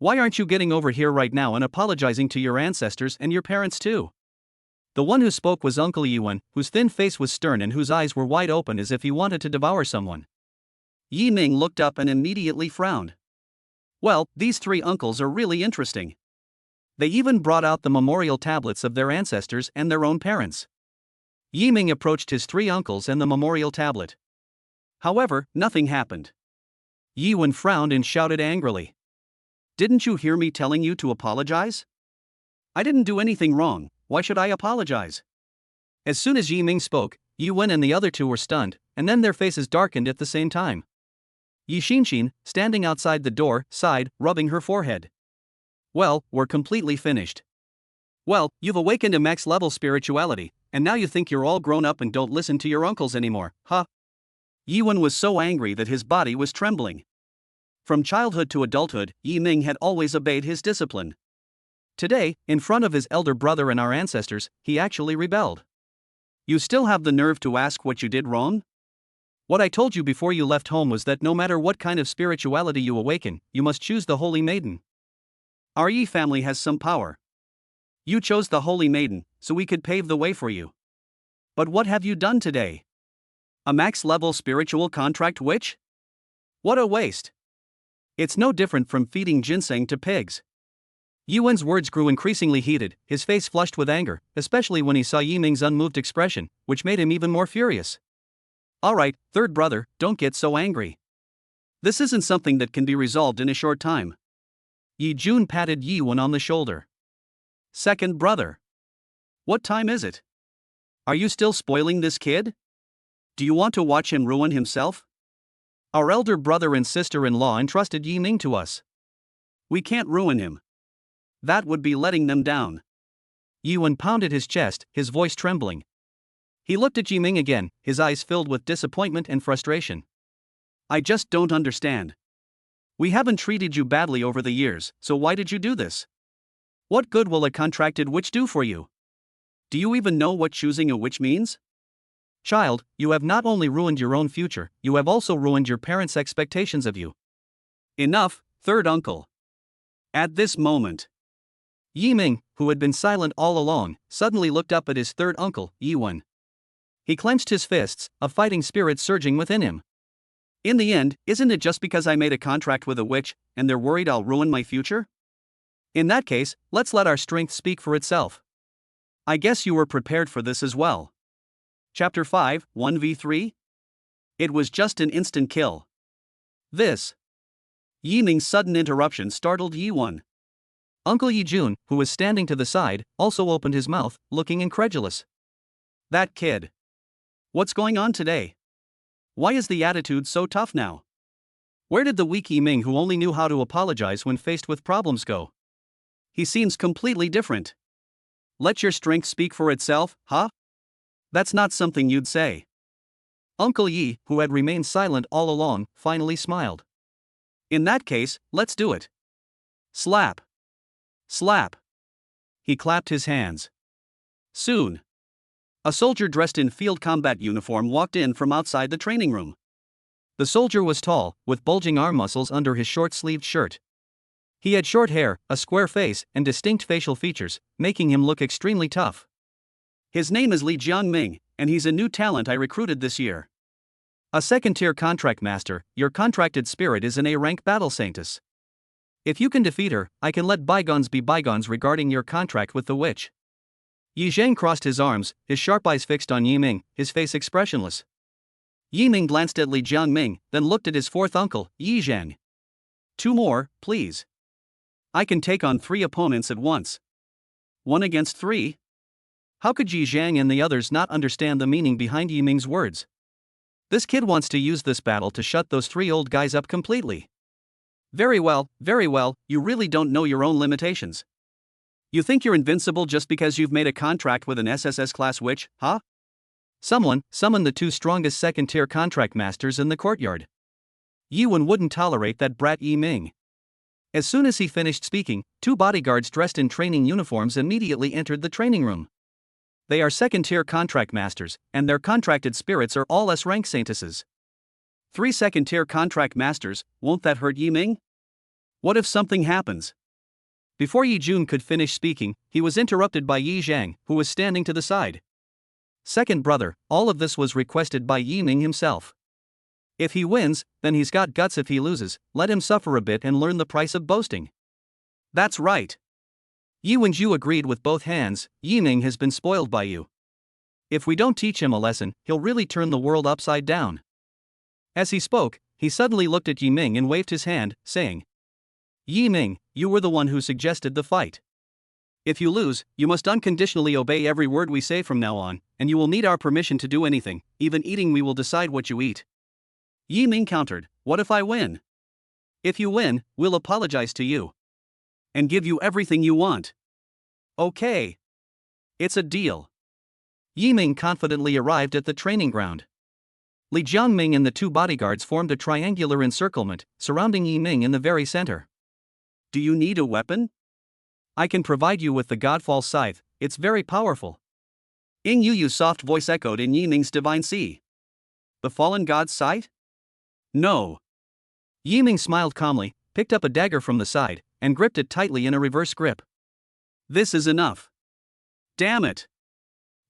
A: Why aren't you getting over here right now and apologizing to your ancestors and your parents too? The one who spoke was Uncle Yiwen, whose thin face was stern and whose eyes were wide open as if he wanted to devour someone. Yi Ming looked up and immediately frowned. Well, these three uncles are really interesting. They even brought out the memorial tablets of their ancestors and their own parents. Yi Ming approached his three uncles and the memorial tablet. However, nothing happened. Yi Wen frowned and shouted angrily. Didn't you hear me telling you to apologize? I didn't do anything wrong, why should I apologize? As soon as Yi Ming spoke, Yi Wen and the other two were stunned, and then their faces darkened at the same time. Yi Xinxin, standing outside the door, sighed, rubbing her forehead. Well, we're completely finished. Well, you've awakened a max-level spirituality, and now you think you're all grown up and don't listen to your uncles anymore, huh? Yi Wen was so angry that his body was trembling. From childhood to adulthood, Yi Ming had always obeyed his discipline. Today, in front of his elder brother and our ancestors, he actually rebelled. You still have the nerve to ask what you did wrong? What I told you before you left home was that no matter what kind of spirituality you awaken, you must choose the Holy Maiden. Our Yi family has some power. You chose the Holy Maiden, so we could pave the way for you. But what have you done today? A max-level spiritual contract witch? What a waste. It's no different from feeding ginseng to pigs. Yi Wen's words grew increasingly heated, his face flushed with anger, especially when he saw Yi Ming's unmoved expression, which made him even more furious. Alright, third brother, don't get so angry. This isn't something that can be resolved in a short time. Yi Jun patted Yi Wen on the shoulder. Second brother. What time is it? Are you still spoiling this kid? Do you want to watch him ruin himself? Our elder brother and sister-in-law entrusted Yi Ming to us. We can't ruin him. That would be letting them down. Yi Wen pounded his chest, his voice trembling. He looked at Yi Ming again, his eyes filled with disappointment and frustration. I just don't understand. We haven't treated you badly over the years, so why did you do this? What good will a contracted witch do for you? Do you even know what choosing a witch means? Child, you have not only ruined your own future, you have also ruined your parents' expectations of you. Enough, third uncle. At this moment, Yi Ming, who had been silent all along, suddenly looked up at his third uncle, Yi Wen. He clenched his fists, a fighting spirit surging within him. In the end, isn't it just because I made a contract with a witch, and they're worried I'll ruin my future? In that case, let's let our strength speak for itself. I guess you were prepared for this as well. Chapter 5, 1v3? It was just an instant kill. This. Yi Ming's sudden interruption startled Yi Wen. Uncle Yi Jun, who was standing to the side, also opened his mouth, looking incredulous. That kid. What's going on today? Why is the attitude so tough now? Where did the weak Yi Ming who only knew how to apologize when faced with problems go? He seems completely different. Let your strength speak for itself, huh? That's not something you'd say. Uncle Yi, who had remained silent all along, finally smiled. In that case, let's do it. Slap. Slap. He clapped his hands. Soon. A soldier dressed in field combat uniform walked in from outside the training room. The soldier was tall, with bulging arm muscles under his short-sleeved shirt. He had short hair, a square face, and distinct facial features, making him look extremely tough. His name is Li Jiangming, and he's a new talent I recruited this year. A second-tier contract master, your contracted spirit is an A-rank battle saintess. If you can defeat her, I can let bygones be bygones regarding your contract with the witch. Yi Zhang crossed his arms, his sharp eyes fixed on Yi Ming, his face expressionless. Yi Ming glanced at Li Jiangming, then looked at his fourth uncle, Yi Zhang. 2 more, please. I can take on 3 opponents at once. 1 against 3? How could Yi Zhang and the others not understand the meaning behind Yi Ming's words? This kid wants to use this battle to shut those 3 old guys up completely. Very well, you really don't know your own limitations. You think you're invincible just because you've made a contract with an SSS class witch, huh? Someone, summon the 2 strongest second-tier contract masters in the courtyard. Yi Wen wouldn't tolerate that brat Yi Ming. As soon as he finished speaking, 2 bodyguards dressed in training uniforms immediately entered the training room. They are second-tier contract masters, and their contracted spirits are all S-rank saintesses. 3 second-tier contract masters, won't that hurt Yi Ming? What if something happens? Before Yi Jun could finish speaking, he was interrupted by Yi Zhang, who was standing to the side. Second brother, all of this was requested by Yi Ming himself. If he wins, then he's got guts. If he loses, let him suffer a bit and learn the price of boasting. That's right. Yi Wenju agreed with both hands. Yi Ming has been spoiled by you. If we don't teach him a lesson, he'll really turn the world upside down. As he spoke, he suddenly looked at Yi Ming and waved his hand, saying, Yi Ming, you were the one who suggested the fight. If you lose, you must unconditionally obey every word we say from now on, and you will need our permission to do anything, even eating. We will decide what you eat. Yi Ming countered, what if I win? If you win, we'll apologize to you. And give you everything you want. Okay. It's a deal. Yi Ming confidently arrived at the training ground. Li Jiangming and the two bodyguards formed a triangular encirclement, surrounding Yi Ming in the very center. Do you need a weapon? I can provide you with the Godfall scythe, it's very powerful. Ying Yu's soft voice echoed in Yi Ming's divine sea. The fallen god's scythe? No. Yi Ming smiled calmly, picked up a dagger from the side, and gripped it tightly in a reverse grip. This is enough. Damn it.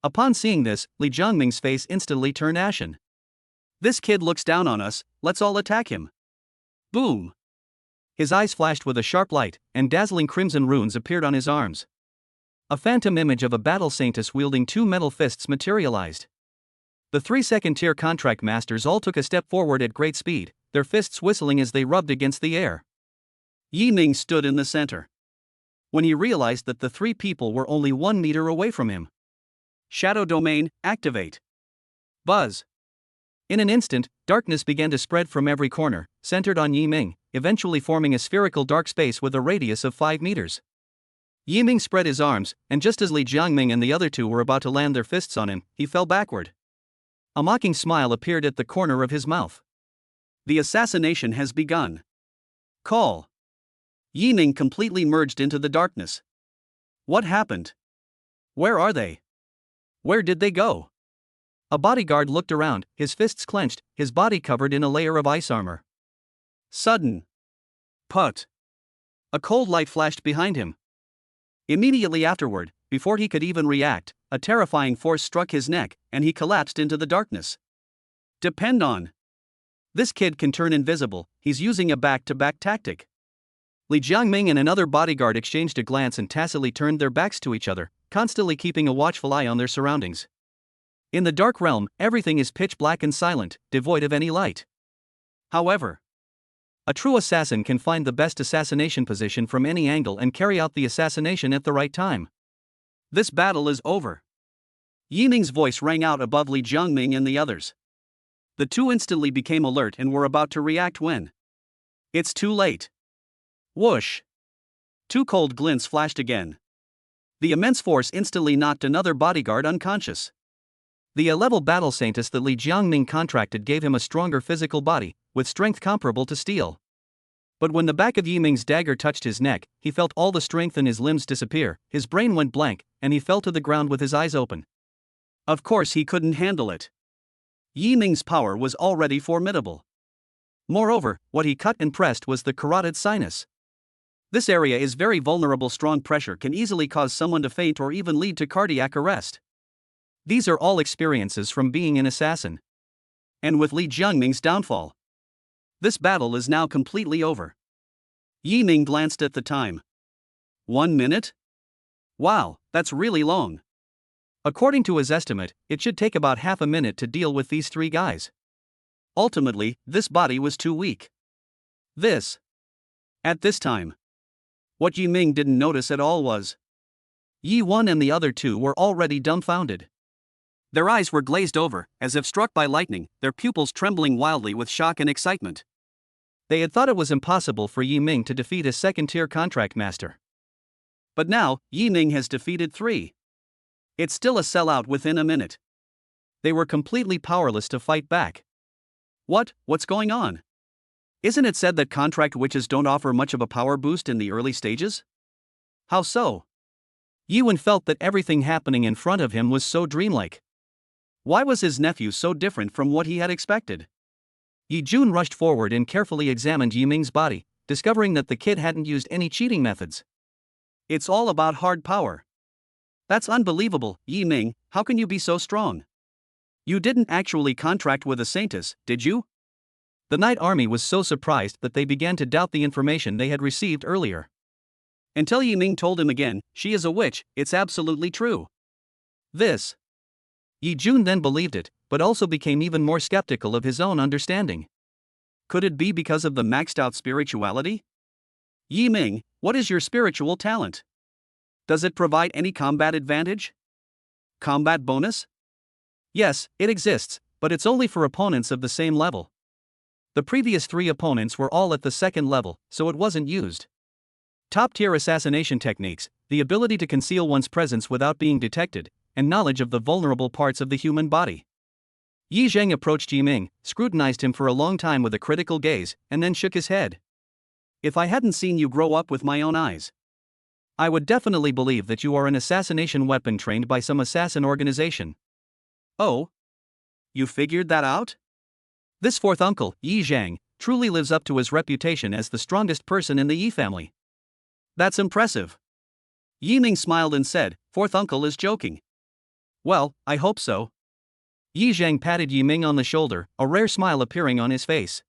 A: Upon seeing this, Li Jiangming's face instantly turned ashen. This kid looks down on us, let's all attack him. Boom. His eyes flashed with a sharp light, and dazzling crimson runes appeared on his arms. A phantom image of a battle saintess wielding two metal fists materialized. The 3 second-tier contract masters all took a step forward at great speed, their fists whistling as they rubbed against the air. Yi Ming stood in the center. When he realized that the 3 people were only 1 meter away from him. Shadow Domain, activate. Buzz. In an instant, darkness began to spread from every corner, centered on Yi Ming, eventually forming a spherical dark space with a radius of 5 meters. Yi Ming spread his arms, and just as Li Jiangming and the other 2 were about to land their fists on him, he fell backward. A mocking smile appeared at the corner of his mouth. The assassination has begun. Call. Yi Ming completely merged into the darkness. What happened? Where are they? Where did they go? A bodyguard looked around, his fists clenched, his body covered in a layer of ice armor. Sudden. Put. A cold light flashed behind him. Immediately afterward, before he could even react, a terrifying force struck his neck, and he collapsed into the darkness. Depend on. This kid can turn invisible, he's using a back-to-back tactic. Li Jiangming and another bodyguard exchanged a glance and tacitly turned their backs to each other, constantly keeping a watchful eye on their surroundings. In the dark realm, everything is pitch black and silent, devoid of any light. However, a true assassin can find the best assassination position from any angle and carry out the assassination at the right time. This battle is over. Yi Ming's voice rang out above Li Jiangming and the others. The 2 instantly became alert and were about to react when. It's too late. Whoosh. 2 cold glints flashed again. The immense force instantly knocked another bodyguard unconscious. The A-level battle saintess that Li Jiangming contracted gave him a stronger physical body, with strength comparable to steel. But when the back of Yi Ming's dagger touched his neck, he felt all the strength in his limbs disappear, his brain went blank, and he fell to the ground with his eyes open. Of course he couldn't handle it. Yi Ming's power was already formidable. Moreover, what he cut and pressed was the carotid sinus. This area is very vulnerable. Strong pressure can easily cause someone to faint or even lead to cardiac arrest. These are all experiences from being an assassin. And with Li Jiangming's downfall, this battle is now completely over. Yi Ming glanced at the time. 1 minute? Wow, that's really long. According to his estimate, it should take about half a minute to deal with these 3 guys. Ultimately, this body was too weak. At this time. What Yi Ming didn't notice at all was Yi Wen and the other 2 were already dumbfounded. Their eyes were glazed over, as if struck by lightning, their pupils trembling wildly with shock and excitement. They had thought it was impossible for Yi Ming to defeat a second-tier contract master. But now, Yi Ming has defeated 3. It's still a sellout within a minute. They were completely powerless to fight back. What's going on? Isn't it said that contract witches don't offer much of a power boost in the early stages? How so? Yi Wen felt that everything happening in front of him was so dreamlike. Why was his nephew so different from what he had expected? Yi Jun rushed forward and carefully examined Yi Ming's body, discovering that the kid hadn't used any cheating methods. It's all about hard power. That's unbelievable, Yi Ming, how can you be so strong? You didn't actually contract with a saintess, did you? The Knight Army was so surprised that they began to doubt the information they had received earlier. Until Yi Ming told him again, she is a witch, it's absolutely true. This. Yi Jun then believed it, but also became even more skeptical of his own understanding. Could it be because of the maxed out spirituality? Yi Ming, what is your spiritual talent? Does it provide any combat advantage? Combat bonus? Yes, it exists, but it's only for opponents of the same level. The previous 3 opponents were all at the 2nd level, so it wasn't used. Top-tier assassination techniques, the ability to conceal one's presence without being detected, and knowledge of the vulnerable parts of the human body. Yi Zheng approached Yi Ming, scrutinized him for a long time with a critical gaze, and then shook his head. If I hadn't seen you grow up with my own eyes, I would definitely believe that you are an assassination weapon trained by some assassin organization. Oh? You figured that out? This 4th uncle, Yi Zhang, truly lives up to his reputation as the strongest person in the Yi family. That's impressive. Yi Ming smiled and said, 4th uncle is joking. Well, I hope so. Yi Zhang patted Yi Ming on the shoulder, a rare smile appearing on his face.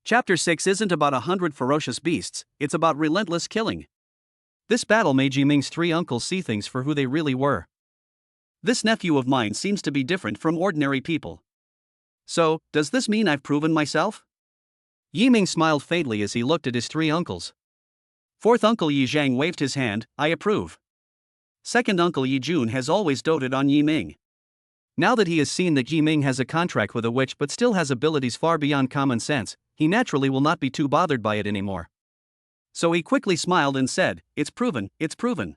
A: Chapter 6 isn't about 100 ferocious beasts, it's about relentless killing. This battle made Yi Ming's 3 uncles see things for who they really were. This nephew of mine seems to be different from ordinary people. So, does this mean I've proven myself? Yi Ming smiled faintly as he looked at his 3 uncles. 4th uncle Yi Zhang waved his hand, I approve. 2nd uncle Yi Jun has always doted on Yi Ming. Now that he has seen that Yi Ming has a contract with a witch but still has abilities far beyond common sense, he naturally will not be too bothered by it anymore. So he quickly smiled and said, it's proven, it's proven.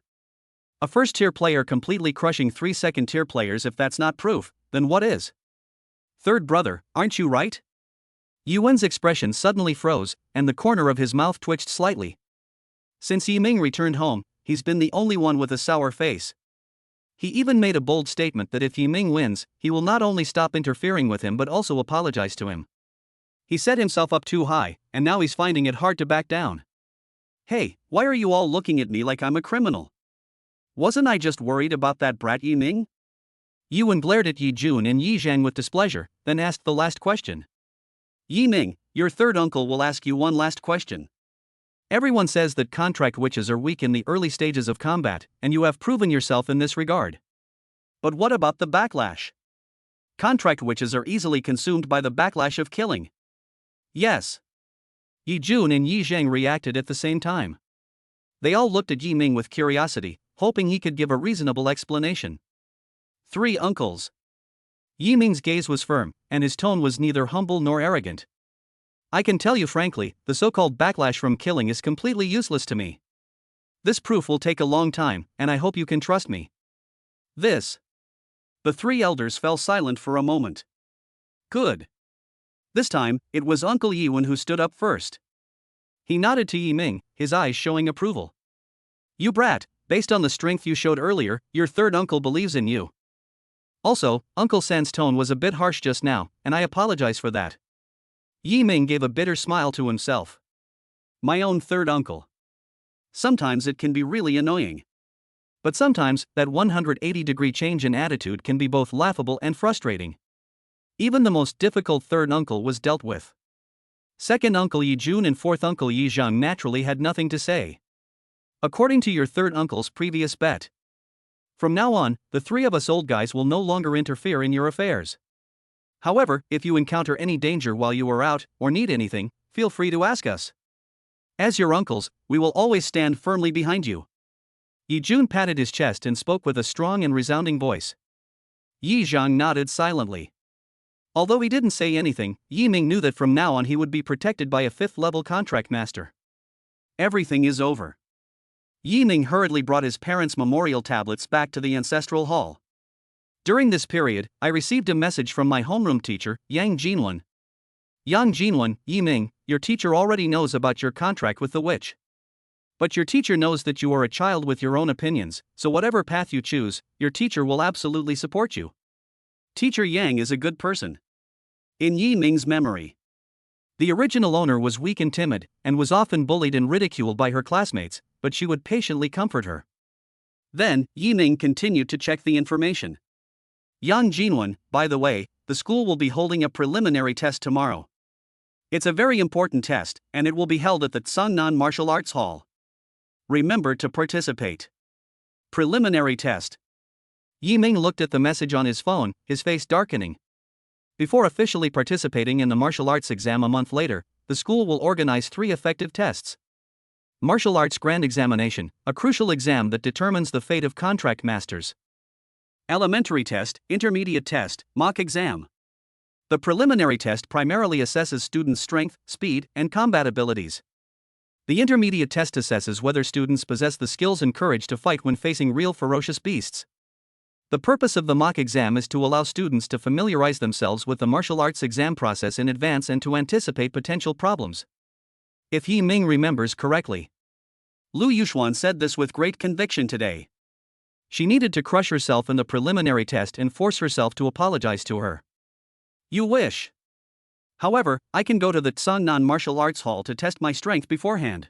A: A 1st-tier player completely crushing 3 2nd-tier players, if that's not proof, then what is? 3rd brother, aren't you right? Yuan's expression suddenly froze, and the corner of his mouth twitched slightly. Since Yi Ming returned home, he's been the only one with a sour face. He even made a bold statement that if Yi Ming wins, he will not only stop interfering with him but also apologize to him. He set himself up too high, and now he's finding it hard to back down. Hey, why are you all looking at me like I'm a criminal? Wasn't I just worried about that brat Yi Ming? Yuan glared at Yi Jun and Yi Zhang with displeasure, then asked the last question. Yi Ming, your 3rd uncle will ask you one last question. Everyone says that contract witches are weak in the early stages of combat, and you have proven yourself in this regard. But what about the backlash? Contract witches are easily consumed by the backlash of killing. Yes. Yi Jun and Yi Zhang reacted at the same time. They all looked at Yi Ming with curiosity, hoping he could give a reasonable explanation. 3 uncles. Yi Ming's gaze was firm, and his tone was neither humble nor arrogant. I can tell you frankly, the so-called backlash from killing is completely useless to me. This proof will take a long time, and I hope you can trust me. This. The 3 elders fell silent for a moment. Good. This time, it was Uncle Yiwen who stood up first. He nodded to Yi Ming, his eyes showing approval. You brat, based on the strength you showed earlier, your 3rd uncle believes in you. Also, Uncle San's tone was a bit harsh just now, and I apologize for that. Yi Ming gave a bitter smile to himself. My own 3rd uncle. Sometimes it can be really annoying. But sometimes, that 180-degree change in attitude can be both laughable and frustrating. Even the most difficult 3rd uncle was dealt with. 2nd uncle Yi Jun and 4th uncle Yi Zhang naturally had nothing to say. According to your 3rd uncle's previous bet. From now on, the 3 of us old guys will no longer interfere in your affairs. However, if you encounter any danger while you are out, or need anything, feel free to ask us. As your uncles, we will always stand firmly behind you. Yi Jun patted his chest and spoke with a strong and resounding voice. Yi Zhang nodded silently. Although he didn't say anything, Yi Ming knew that from now on he would be protected by a 5th-level contract master. Everything is over. Yi Ming hurriedly brought his parents' memorial tablets back to the ancestral hall. During this period, I received a message from my homeroom teacher, Yang Jinwen. Yang Jinwen, Yi Ming, your teacher already knows about your contract with the witch. But your teacher knows that you are a child with your own opinions, so whatever path you choose, your teacher will absolutely support you. Teacher Yang is a good person. In Yi Ming's memory. The original owner was weak and timid, and was often bullied and ridiculed by her classmates, but she would patiently comfort her. Then, Yiming continued to check the information. Yang Jinwen, by the way, the school will be holding a preliminary test tomorrow. It's a very important test, and it will be held at the Tsangnan Martial Arts Hall. Remember to participate. Preliminary test. Yiming looked at the message on his phone, his face darkening. Before officially participating in the martial arts exam a month later, the school will organize 3 effective tests. Martial Arts Grand Examination, a crucial exam that determines the fate of contract masters. Elementary test, intermediate test, mock exam. The preliminary test primarily assesses students' strength, speed, and combat abilities. The intermediate test assesses whether students possess the skills and courage to fight when facing real ferocious beasts. The purpose of the mock exam is to allow students to familiarize themselves with the martial arts exam process in advance and to anticipate potential problems. If Yiming remembers correctly. Lu Yuxuan said this with great conviction today. She needed to crush herself in the preliminary test and force herself to apologize to her. You wish. However, I can go to the Tsangnan Martial Arts Hall to test my strength beforehand.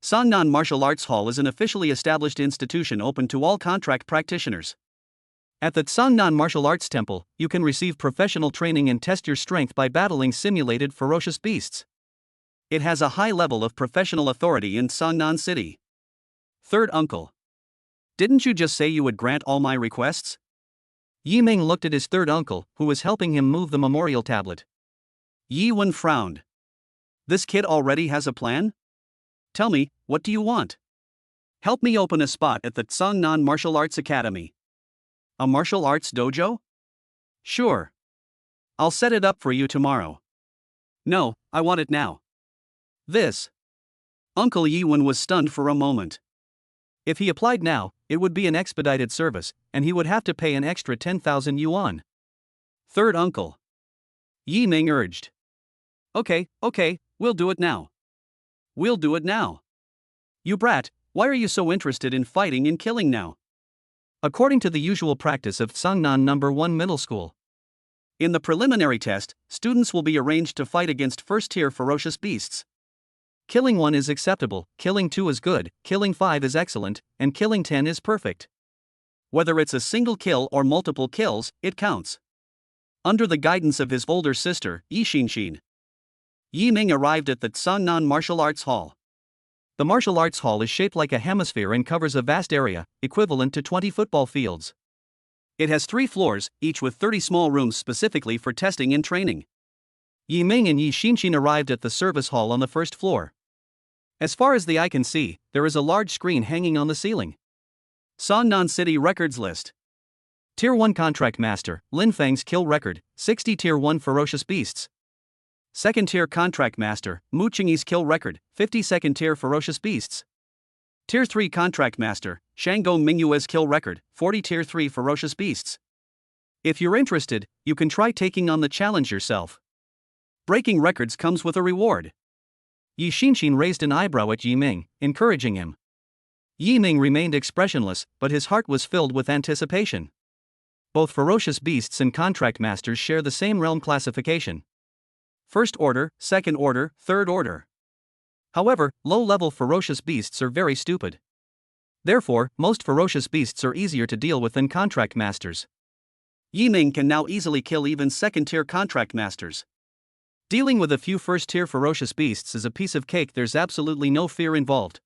A: Tsangnan Martial Arts Hall is an officially established institution open to all contract practitioners. At the Tsangnan Martial Arts Temple, you can receive professional training and test your strength by battling simulated ferocious beasts. It has a high level of professional authority in Tsangnan City. Third uncle. Didn't you just say you would grant all my requests? Yiming looked at his third uncle, who was helping him move the memorial tablet. Yi Wen frowned. This kid already has a plan? Tell me, what do you want? Help me open a spot at the Tsangnan Martial Arts Academy. A martial arts dojo? Sure. I'll set it up for you tomorrow. No, I want it now. This. Uncle Yi Wen was stunned for a moment. If he applied now, it would be an expedited service, and he would have to pay an extra 10,000 yuan. Third uncle. Yiming urged. Okay, we'll do it now. We'll do it now. You brat, why are you so interested in fighting and killing now? According to the usual practice of Tsangnan No. 1 Middle School. In the preliminary test, students will be arranged to fight against first-tier ferocious beasts. Killing 1 is acceptable, killing 2 is good, killing 5 is excellent, and killing 10 is perfect. Whether it's a single kill or multiple kills, it counts. Under the guidance of his older sister, Yi Xinxin, Yiming arrived at the Tsangnan Martial Arts Hall. The martial arts hall is shaped like a hemisphere and covers a vast area, equivalent to 20 football fields. It has 3 floors, each with 30 small rooms specifically for testing and training. Yiming and Yi Xinxin arrived at the service hall on the first floor. As far as the eye can see, there is a large screen hanging on the ceiling. Tsangnan City Records List. Tier 1 Contract Master, Lin Feng's kill record, 60 Tier 1 Ferocious Beasts. Second Tier Contract Master, Mu Qingyi's kill record, 52nd Tier Ferocious Beasts. Tier 3 Contract Master, Shango Mingyue's kill record, 40 Tier 3 Ferocious Beasts. If you're interested, you can try taking on the challenge yourself. Breaking records comes with a reward. Yi Xinxin raised an eyebrow at Yiming, encouraging him. Yiming remained expressionless, but his heart was filled with anticipation. Both ferocious beasts and contract masters share the same realm classification. First order, second order, third order. However, low-level ferocious beasts are very stupid. Therefore, most ferocious beasts are easier to deal with than contract masters. Yiming can now easily kill even second-tier contract masters. Dealing with a few first-tier ferocious beasts is a piece of cake. There's absolutely no fear involved.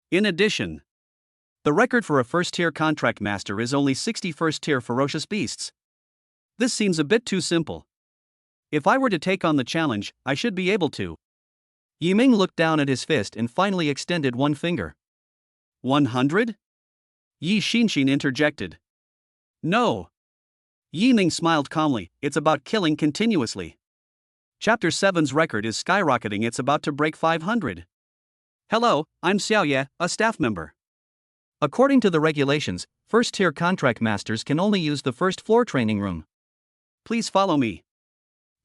A: In addition, the record for a first-tier contract master is only 60 first-tier ferocious beasts. This seems a bit too simple. If I were to take on the challenge, I should be able to. Yiming looked down at his fist and finally extended one finger. 100? Yi Xinxin interjected. No. Yiming smiled calmly. It's about killing continuously. Chapter 7's record is skyrocketing. It's about to break 500. Hello, I'm Xiaoye, a staff member. According to the regulations, first-tier contract masters can only use the first-floor training room. Please follow me.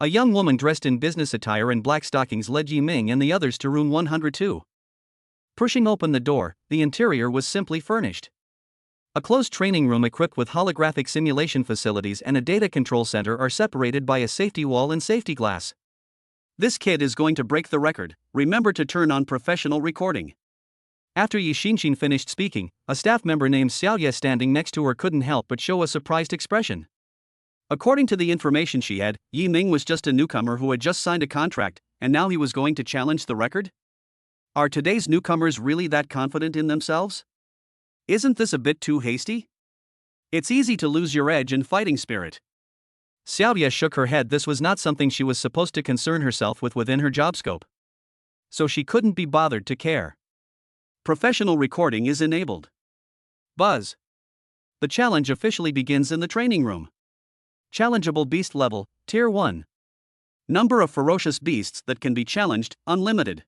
A: A young woman dressed in business attire and black stockings led Yiming and the others to room 102. Pushing open the door, the interior was simply furnished. A closed training room equipped with holographic simulation facilities and a data control center are separated by a safety wall and safety glass. This kid is going to break the record. Remember to turn on professional recording. After Yi Xinxin finished speaking, a staff member named Xiaoye standing next to her couldn't help but show a surprised expression. According to the information she had, Yi Ming was just a newcomer who had just signed a contract, and now he was going to challenge the record? Are today's newcomers really that confident in themselves? Isn't this a bit too hasty? It's easy to lose your edge and fighting spirit. Xiaoye shook her head. This was not something she was supposed to concern herself with within her job scope. So she couldn't be bothered to care. Professional recording is enabled. Buzz. The challenge officially begins in the training room. Challengeable beast level, Tier 1. Number of ferocious beasts that can be challenged, unlimited.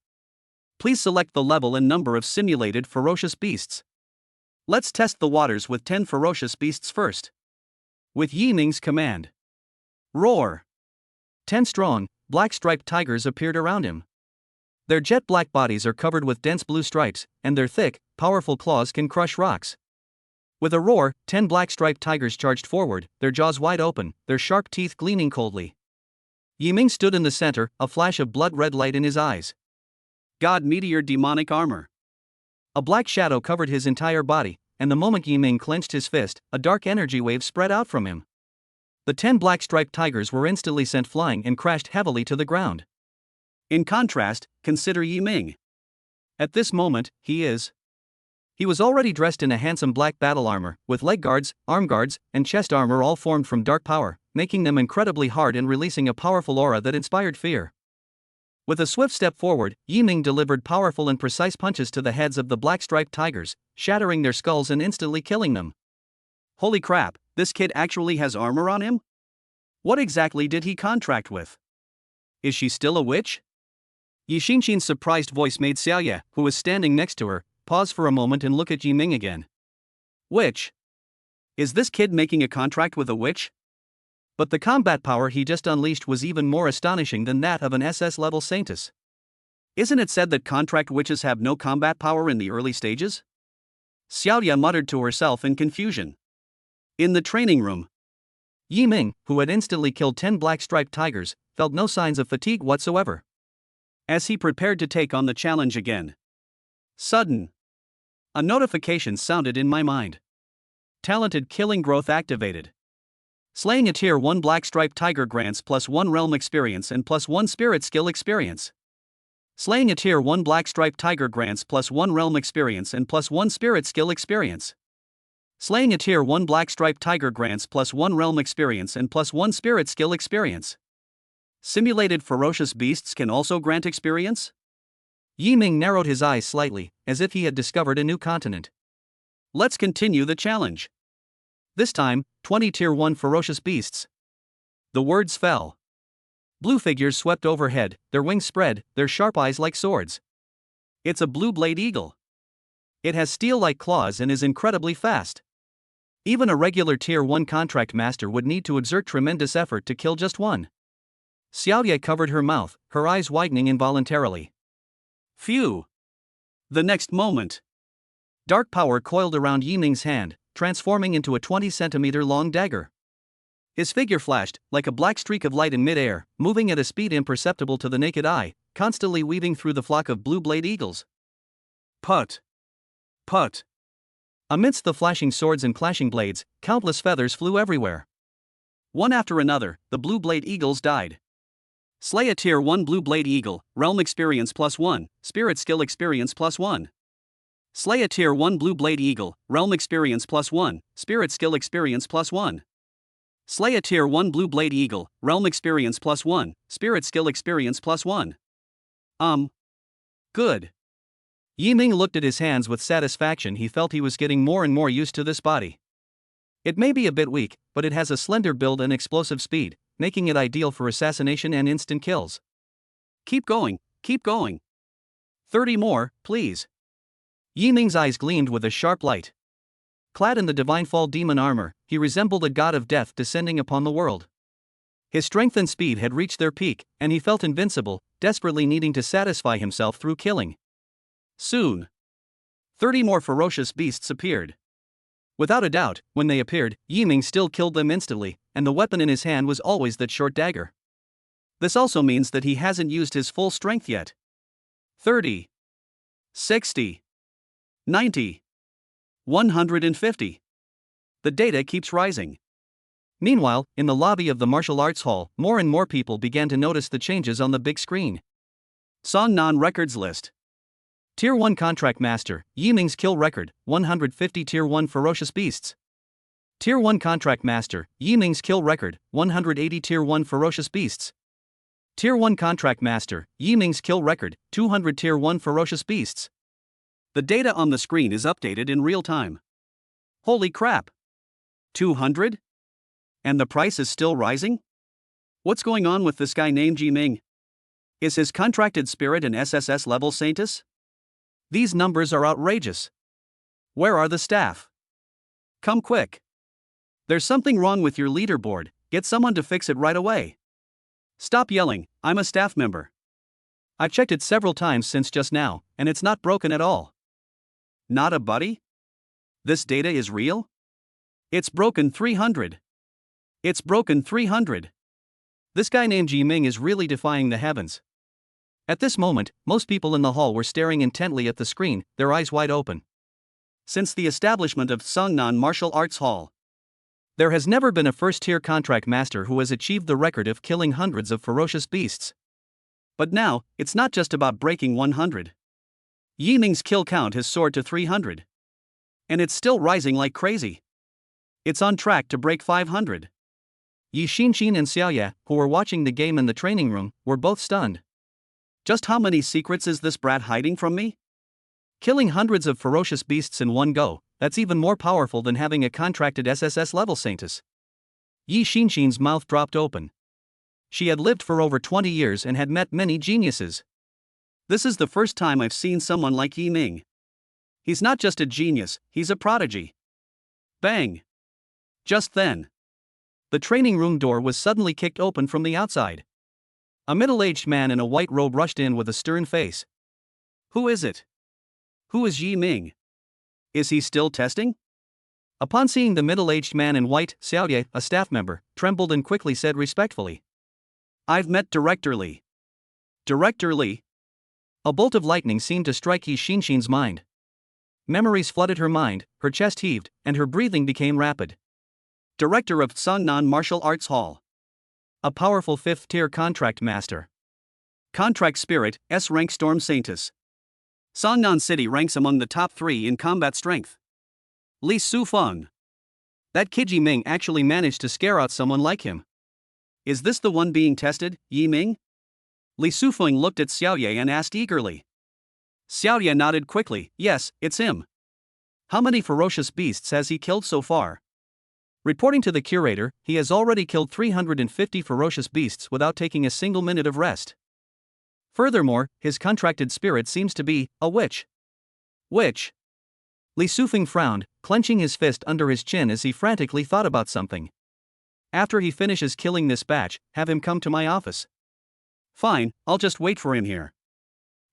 A: Please select the level and number of simulated ferocious beasts. Let's test the waters with 10 ferocious beasts first. With Yi Ming's command. Roar! 10 strong, black-striped tigers appeared around him. Their jet-black bodies are covered with dense blue stripes, and their thick, powerful claws can crush rocks. With a roar, 10 black-striped tigers charged forward, their jaws wide open, their sharp teeth gleaming coldly. Yi Ming stood in the center, a flash of blood-red light in his eyes. God Meteor demonic armor. A black shadow covered his entire body, and the moment Yi Ming clenched his fist, a dark energy wave spread out from him. The 10 black-striped tigers were instantly sent flying and crashed heavily to the ground. In contrast, consider Yi Ming. At this moment, he was already dressed in a handsome black battle armor, with leg guards, arm guards, and chest armor all formed from dark power, making them incredibly hard and releasing a powerful aura that inspired fear. With a swift step forward, Yi Ming delivered powerful and precise punches to the heads of the black-striped tigers, shattering their skulls and instantly killing them. Holy crap, this kid actually has armor on him? What exactly did he contract with? Is she still a witch? Yi Xinxin's surprised voice made Xiaoye, who was standing next to her, pause for a moment and look at Yi Ming again. Witch? Is this kid making a contract with a witch? But the combat power he just unleashed was even more astonishing than that of an SS-level saintess. Isn't it said that contract witches have no combat power in the early stages? Xiaoye muttered to herself in confusion. In the training room, Yi Ming, who had instantly killed 10 black-striped tigers, felt no signs of fatigue whatsoever. As he prepared to take on the challenge again. Sudden. A notification sounded in my mind. Talented killing growth activated. Slaying a Tier 1 black-striped tiger grants +1 realm experience and +1 spirit skill experience. Slaying a Tier 1 black-striped tiger grants +1 realm experience and +1 spirit skill experience. Slaying a Tier 1 black-striped tiger grants +1 realm experience and +1 spirit skill experience. Simulated ferocious beasts can also grant experience? Yi Ming narrowed his eyes slightly, as if he had discovered a new continent. Let's continue the challenge. This time, 20 Tier 1 ferocious beasts. The words fell. Blue figures swept overhead, their wings spread, their sharp eyes like swords. It's a blue blade eagle. It has steel-like claws and is incredibly fast. Even a regular Tier 1 contract master would need to exert tremendous effort to kill just one. Xiaoye covered her mouth, her eyes widening involuntarily. Phew! The next moment. Dark power coiled around Yi Ming's hand, transforming into a 20-centimeter long dagger. His figure flashed, like a black streak of light in mid-air, moving at a speed imperceptible to the naked eye, constantly weaving through the flock of blue blade eagles. Put! Put! Amidst the flashing swords and clashing blades, countless feathers flew everywhere. One after another, the blue blade eagles died. Slay a Tier 1 blue blade eagle, realm experience +1, spirit skill experience +1. Slay a Tier 1 blue blade eagle, realm experience +1, spirit skill experience +1. Slay a Tier 1 blue blade eagle, realm experience +1, spirit skill experience +1. Good. Yi Ming looked at his hands with satisfaction. He felt he was getting more and more used to this body. It may be a bit weak, but it has a slender build and explosive speed, making it ideal for assassination and instant kills. Keep going, keep going. 30 more, please. Yi Ming's eyes gleamed with a sharp light. Clad in the divine fall demon armor, he resembled a god of death descending upon the world. His strength and speed had reached their peak, and he felt invincible, desperately needing to satisfy himself through killing. Soon, 30 more ferocious beasts appeared. Without a doubt, when they appeared, Yi Ming still killed them instantly, and the weapon in his hand was always that short dagger. This also means that he hasn't used his full strength yet. 30, 60, 90, 150. The data keeps rising. Meanwhile, in the lobby of the martial arts hall, more and more people began to notice the changes on the big screen. Song Nan Records List. Tier 1 Contract Master, Yiming's Kill Record, 150 Tier 1 Ferocious Beasts. Tier 1 Contract Master, Yiming's Kill Record, 180 Tier 1 Ferocious Beasts. Tier 1 Contract Master, Yiming's Kill Record, 200 Tier 1 Ferocious Beasts. The data on the screen is updated in real time. Holy crap! 200? And the price is still rising? What's going on with this guy named Yiming? Is his contracted spirit an SSS level saintess? These numbers are outrageous. Where are the staff? Come quick. There's something wrong with your leaderboard, get someone to fix it right away. Stop yelling, I'm a staff member. I've checked it several times since just now, and it's not broken at all. Not a buddy? This data is real? It's broken 300. It's broken 300. This guy named Yiming is really defying the heavens. At this moment, most people in the hall were staring intently at the screen, their eyes wide open. Since the establishment of Songnan Martial Arts Hall, there has never been a first-tier contract master who has achieved the record of killing hundreds of ferocious beasts. But now, it's not just about breaking 100. Yiming's kill count has soared to 300. And it's still rising like crazy. It's on track to break 500. Yi Xinxin and Xiaoye, who were watching the game in the training room, were both stunned. Just how many secrets is this brat hiding from me? Killing hundreds of ferocious beasts in one go, that's even more powerful than having a contracted SSS level saintess. Yi Xinxin's mouth dropped open. She had lived for over 20 years and had met many geniuses. This is the first time I've seen someone like Yiming. He's not just a genius, he's a prodigy. Bang! Just then, the training room door was suddenly kicked open from the outside. A middle-aged man in a white robe rushed in with a stern face. Who is it? Who is Yiming? Is he still testing? Upon seeing the middle-aged man in white, Xiaoye, a staff member, trembled and quickly said respectfully, I've met Director Li. Director Li? A bolt of lightning seemed to strike Yi Xinxin's mind. Memories flooded her mind, her chest heaved, and her breathing became rapid. Director of Songnan Martial Arts Hall. A powerful 5th-tier contract master. Contract Spirit, S-rank Storm Saintess. Songnan City ranks among the top 3 in combat strength. Li Sufeng. That kid Yiming actually managed to scare out someone like him. Is this the one being tested, Yiming? Li Sufeng looked at Xiaoye and asked eagerly. Xiaoye nodded quickly, yes, it's him. How many ferocious beasts has he killed so far? Reporting to the curator, he has already killed 350 ferocious beasts without taking a single minute of rest. Furthermore, his contracted spirit seems to be a witch. Witch? Li Sufeng frowned, clenching his fist under his chin as he frantically thought about something. After he finishes killing this batch, have him come to my office. Fine, I'll just wait for him here.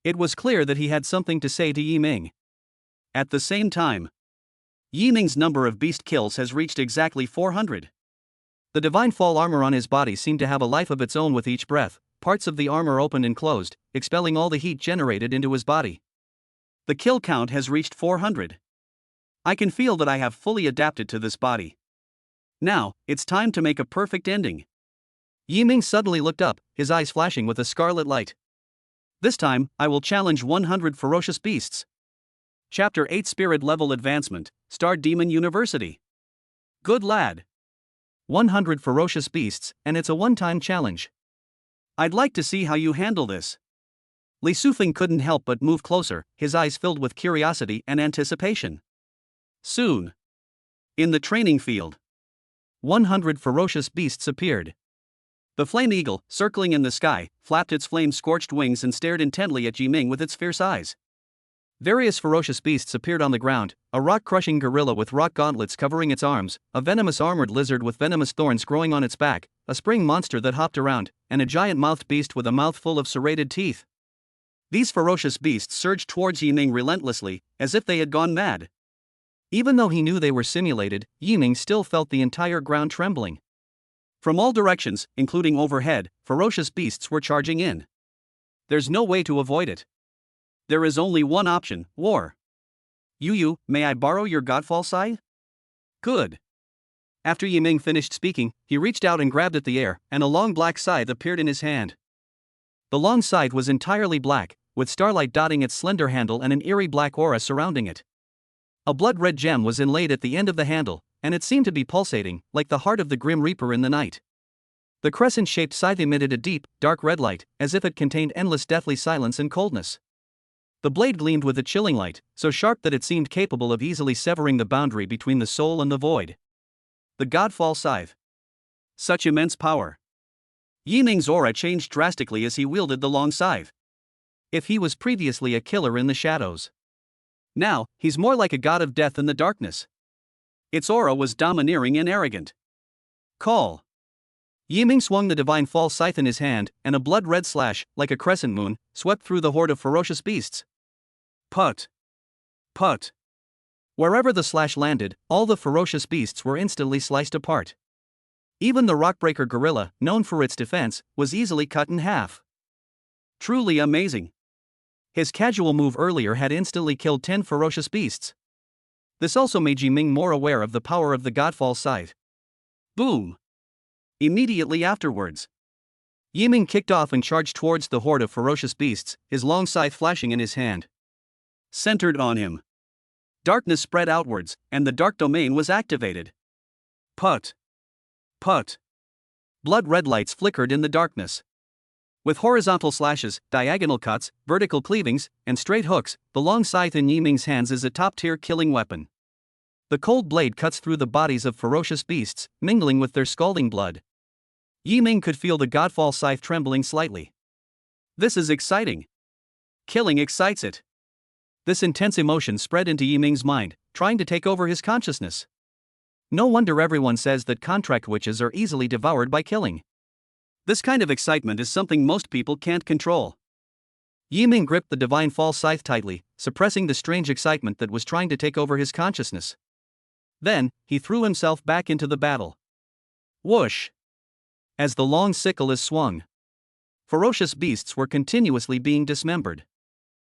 A: It was clear that he had something to say to Yiming. At the same time, Yiming's number of beast kills has reached exactly 400. The divine fall armor on his body seemed to have a life of its own with each breath. Parts of the armor opened and closed, expelling all the heat generated into his body. The kill count has reached 400. I can feel that I have fully adapted to this body. Now, it's time to make a perfect ending. Yiming suddenly looked up, his eyes flashing with a scarlet light. This time, I will challenge 100 ferocious beasts. Chapter 8 Spirit Level Advancement, Star Demon University. Good lad. 100 ferocious beasts, and it's a one-time challenge. I'd like to see how you handle this. Li Sufeng couldn't help but move closer, his eyes filled with curiosity and anticipation. Soon, in the training field, 100 ferocious beasts appeared. The flame eagle, circling in the sky, flapped its flame-scorched wings and stared intently at Yiming with its fierce eyes. Various ferocious beasts appeared on the ground, a rock-crushing gorilla with rock gauntlets covering its arms, a venomous armored lizard with venomous thorns growing on its back, a spring monster that hopped around, and a giant-mouthed beast with a mouthful of serrated teeth. These ferocious beasts surged towards Yiming relentlessly, as if they had gone mad. Even though he knew they were simulated, Yiming still felt the entire ground trembling. From all directions, including overhead, ferocious beasts were charging in. There's no way to avoid it. There is only one option: war. Yu, may I borrow your godfall scythe? Good. After Yiming finished speaking, he reached out and grabbed at the air, and a long black scythe appeared in his hand. The long scythe was entirely black, with starlight dotting its slender handle and an eerie black aura surrounding it. A blood-red gem was inlaid at the end of the handle, and it seemed to be pulsating, like the heart of the Grim Reaper in the night. The crescent-shaped scythe emitted a deep, dark red light, as if it contained endless deathly silence and coldness. The blade gleamed with a chilling light, so sharp that it seemed capable of easily severing the boundary between the soul and the void. The Godfall Scythe. Such immense power. Yiming's aura changed drastically as he wielded the long scythe. If he was previously a killer in the shadows, now he's more like a god of death in the darkness. Its aura was domineering and arrogant. Call. Yiming swung the divine fall scythe in his hand, and a blood-red slash, like a crescent moon, swept through the horde of ferocious beasts. Put. Put. Wherever the slash landed, all the ferocious beasts were instantly sliced apart. Even the rockbreaker gorilla, known for its defense, was easily cut in half. Truly amazing. His casual move earlier had instantly killed 10 ferocious beasts. This also made Yiming more aware of the power of the Godfall scythe. Boom! Immediately afterwards, Yiming kicked off and charged towards the horde of ferocious beasts, his long scythe flashing in his hand. Centered on him. Darkness spread outwards, and the dark domain was activated. Put. Put. Blood-red lights flickered in the darkness. With horizontal slashes, diagonal cuts, vertical cleavings, and straight hooks, the long scythe in Yiming's hands is a top-tier killing weapon. The cold blade cuts through the bodies of ferocious beasts, mingling with their scalding blood. Yiming could feel the Godfall scythe trembling slightly. This is exciting. Killing excites it. This intense emotion spread into Yiming's mind, trying to take over his consciousness. No wonder everyone says that contract witches are easily devoured by killing. This kind of excitement is something most people can't control. Yiming gripped the divine fall scythe tightly, suppressing the strange excitement that was trying to take over his consciousness. Then, he threw himself back into the battle. Whoosh! As the long sickle is swung, ferocious beasts were continuously being dismembered.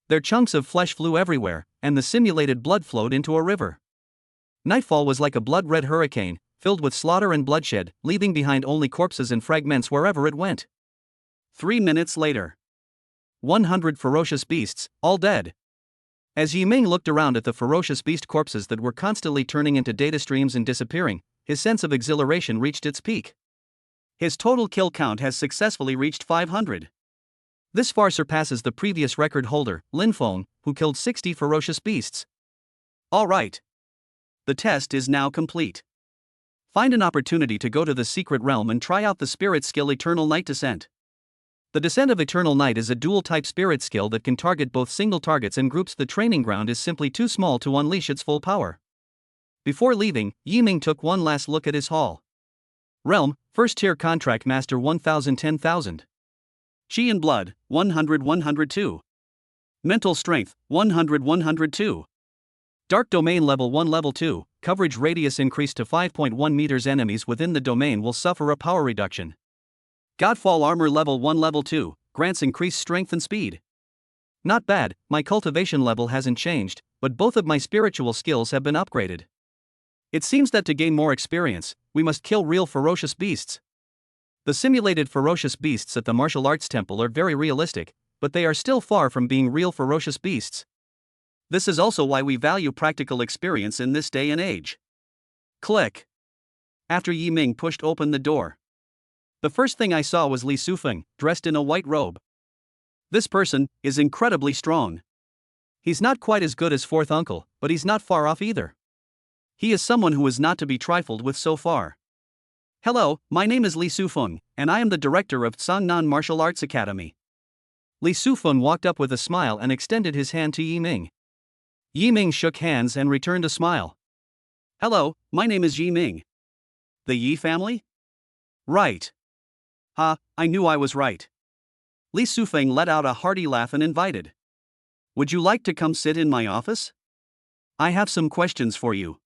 A: Their chunks of flesh flew everywhere, and the simulated blood flowed into a river. Nightfall was like a blood-red hurricane, filled with slaughter and bloodshed, leaving behind only corpses and fragments wherever it went. 3 minutes later, 100 ferocious beasts, all dead. As Yiming looked around at the ferocious beast corpses that were constantly turning into data streams and disappearing, his sense of exhilaration reached its peak. His total kill count has successfully reached 500. This far surpasses the previous record holder, Lin Feng, who killed 60 ferocious beasts. Alright. The test is now complete. Find an opportunity to go to the secret realm and try out the spirit skill Eternal Night Descent. The Descent of Eternal Night is a dual-type spirit skill that can target both single targets and groups. The training ground is simply too small to unleash its full power. Before leaving, Yiming took one last look at his haul. Realm, First Tier Contract Master 1000-10,000. Chi and Blood, 100-102. Mental Strength, 100-102. Dark Domain Level 1 Level 2, Coverage Radius increased to 5.1 meters. Enemies within the domain will suffer a power reduction. Godfall Armor Level 1 Level 2, grants increased strength and speed. Not bad, my cultivation level hasn't changed, but both of my spiritual skills have been upgraded. It seems that to gain more experience, we must kill real ferocious beasts. The simulated ferocious beasts at the martial arts temple are very realistic, but they are still far from being real ferocious beasts. This is also why we value practical experience in this day and age. Click. After Yiming pushed open the door, the first thing I saw was Li Sufeng, dressed in a white robe. This person is incredibly strong. He's not quite as good as Fourth Uncle, but he's not far off either. He is someone who is not to be trifled with so far. Hello, my name is Li Sufeng, and I am the director of Sangnan Martial Arts Academy. Li Sufeng walked up with a smile and extended his hand to Yiming. Yiming shook hands and returned a smile. Hello, my name is Yiming. The Yi family? Right. Ha, I knew I was right. Li Sufeng let out a hearty laugh and invited. Would you like to come sit in my office? I have some questions for you.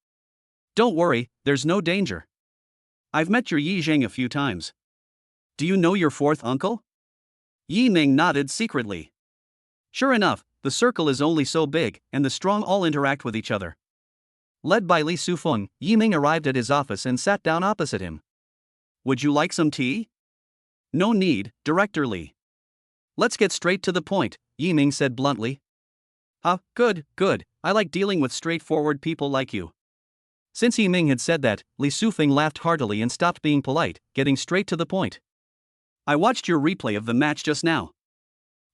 A: Don't worry, there's no danger. I've met your Yi Zheng a few times. Do you know your fourth uncle? Yi Ming nodded secretly. Sure enough, the circle is only so big, and the strong all interact with each other. Led by Li Sufeng, Yi Ming arrived at his office and sat down opposite him. Would you like some tea? No need, Director Li. Let's get straight to the point, Yi Ming said bluntly. Good. I like dealing with straightforward people like you. Since Yi Ming had said that, Li Sufeng laughed heartily and stopped being polite, getting straight to the point. I watched your replay of the match just now.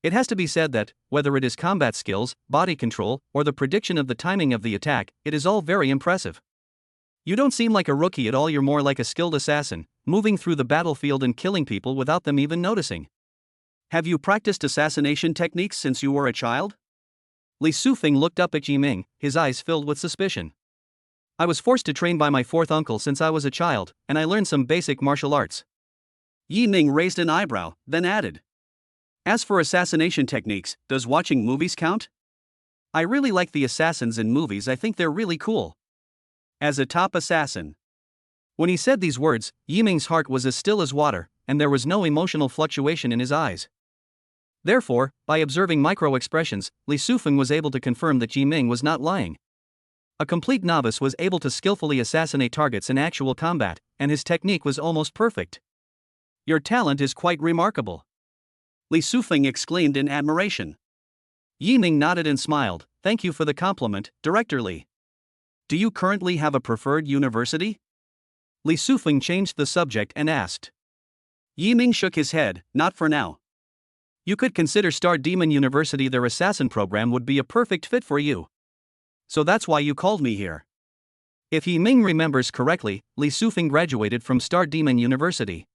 A: It has to be said that, whether it is combat skills, body control, or the prediction of the timing of the attack, it is all very impressive. You don't seem like a rookie at all, you're more like a skilled assassin, moving through the battlefield and killing people without them even noticing. Have you practiced assassination techniques since you were a child? Li Sufeng looked up at Yi Ming, his eyes filled with suspicion. I was forced to train by my fourth uncle since I was a child, and I learned some basic martial arts. Yi Ming raised an eyebrow, then added. As for assassination techniques, does watching movies count? I really like the assassins in movies, I think they're really cool. As a top assassin. When he said these words, Yi Ming's heart was as still as water, and there was no emotional fluctuation in his eyes. Therefore, by observing micro-expressions, Li Sufeng was able to confirm that Yi Ming was not lying. A complete novice was able to skillfully assassinate targets in actual combat, and his technique was almost perfect. Your talent is quite remarkable. Li Sufeng exclaimed in admiration. Yi Ming nodded and smiled. Thank you for the compliment, Director Li. Do you currently have a preferred university? Li Sufeng changed the subject and asked. Yi Ming shook his head, not for now. You could consider Star Demon University, their assassin program would be a perfect fit for you. So that's why you called me here. If Yi Ming remembers correctly, Li Sufeng graduated from Star Demon University.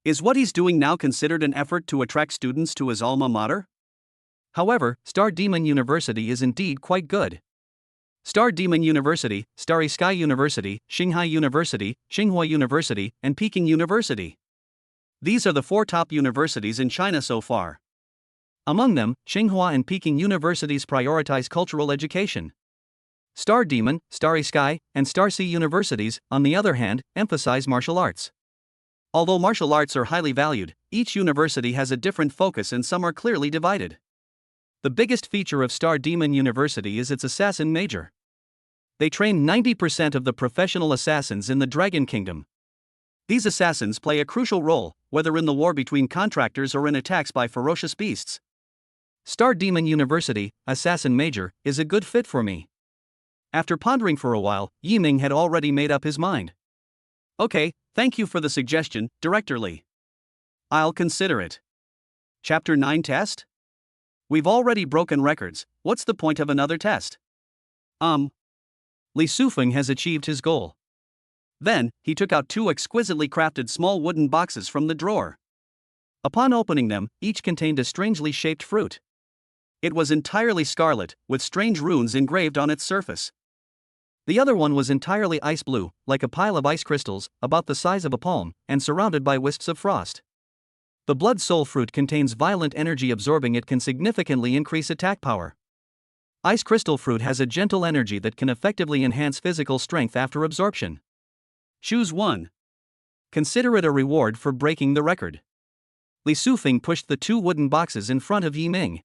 A: Is what he's doing now considered an effort to attract students to his alma mater? However, Star Demon University is indeed quite good. Star Demon University, Starry Sky University, Xinghai University, Tsinghua University, and Peking University. These are the 4 top universities in China so far. Among them, Tsinghua and Peking universities prioritize cultural education. Star Demon, Starry Sky, and Star Sea universities, on the other hand, emphasize martial arts. Although martial arts are highly valued, each university has a different focus and some are clearly divided. The biggest feature of Star Demon University is its assassin major. They train 90% of the professional assassins in the Dragon Kingdom. These assassins play a crucial role, whether in the war between contractors or in attacks by ferocious beasts. Star Demon University, Assassin Major, is a good fit for me. After pondering for a while, Yi Ming had already made up his mind. Okay, thank you for the suggestion, Director Li. I'll consider it. Chapter 9 Test? We've already broken records, what's the point of another test? Li Sufeng has achieved his goal. Then, he took out 2 exquisitely crafted small wooden boxes from the drawer. Upon opening them, each contained a strangely shaped fruit. It was entirely scarlet, with strange runes engraved on its surface. The other one was entirely ice blue, like a pile of ice crystals, about the size of a palm, and surrounded by wisps of frost. The blood soul fruit contains violent energy, absorbing it can significantly increase attack power. Ice crystal fruit has a gentle energy that can effectively enhance physical strength after absorption. Choose one. Consider it a reward for breaking the record. Li Sufeng pushed the 2 wooden boxes in front of Yi Ming.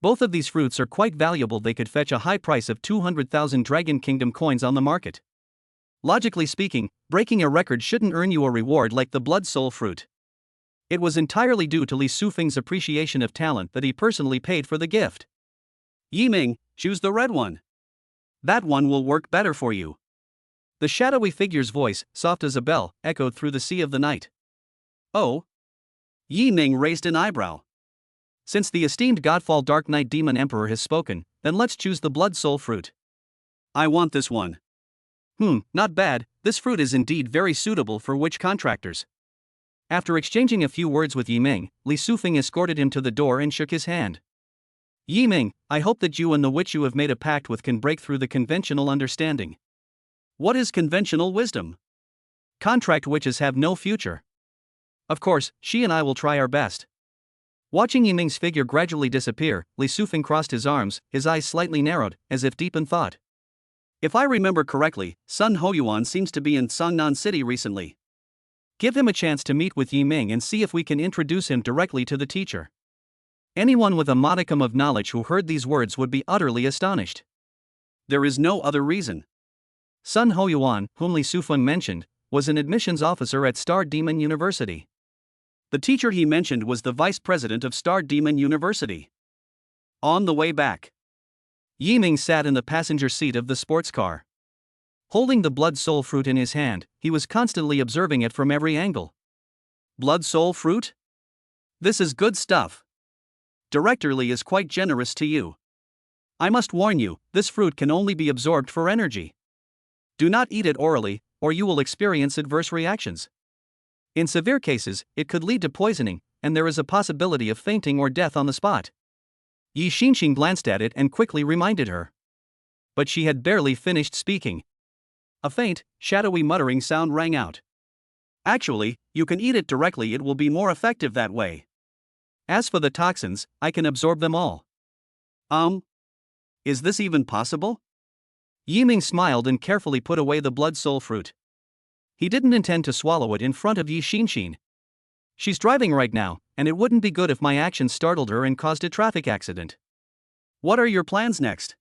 A: Both of these fruits are quite valuable, they could fetch a high price of 200,000 Dragon Kingdom coins on the market. Logically speaking, breaking a record shouldn't earn you a reward like the blood soul fruit. It was entirely due to Li Sufeng's appreciation of talent that he personally paid for the gift. Yi Ming, choose the red one. That one will work better for you. The shadowy figure's voice, soft as a bell, echoed through the sea of the night. Oh? Yi Ming raised an eyebrow. Since the esteemed Godfall Dark Knight Demon Emperor has spoken, then let's choose the blood soul fruit. I want this one. Not bad, this fruit is indeed very suitable for witch contractors. After exchanging a few words with Yi Ming, Li Sufeng escorted him to the door and shook his hand. Yi Ming, I hope that you and the witch you have made a pact with can break through the conventional understanding. What is conventional wisdom? Contract witches have no future. Of course, she and I will try our best. Watching Yi Ming's figure gradually disappear, Li Sufeng crossed his arms, his eyes slightly narrowed, as if deep in thought. If I remember correctly, Sun Hoyuan seems to be in Songnan City recently. Give him a chance to meet with Yi Ming and see if we can introduce him directly to the teacher. Anyone with a modicum of knowledge who heard these words would be utterly astonished. There is no other reason. Sun Hoyuan, whom Li Sufun mentioned, was an admissions officer at Star Demon University. The teacher he mentioned was the vice president of Star Demon University. On the way back, Yi Ming sat in the passenger seat of the sports car. Holding the blood soul fruit in his hand, he was constantly observing it from every angle. Blood soul fruit? This is good stuff. Director Li is quite generous to you. I must warn you, this fruit can only be absorbed for energy. Do not eat it orally, or you will experience adverse reactions. In severe cases, it could lead to poisoning, and there is a possibility of fainting or death on the spot. Yi Xinxing glanced at it and quickly reminded her. But she had barely finished speaking. A faint, shadowy muttering sound rang out. Actually, you can eat it directly, it will be more effective that way. As for the toxins, I can absorb them all. Is this even possible? Yi Ming smiled and carefully put away the blood soul fruit. He didn't intend to swallow it in front of Yi Xinxing. She's driving right now, and it wouldn't be good if my actions startled her and caused a traffic accident. What are your plans next?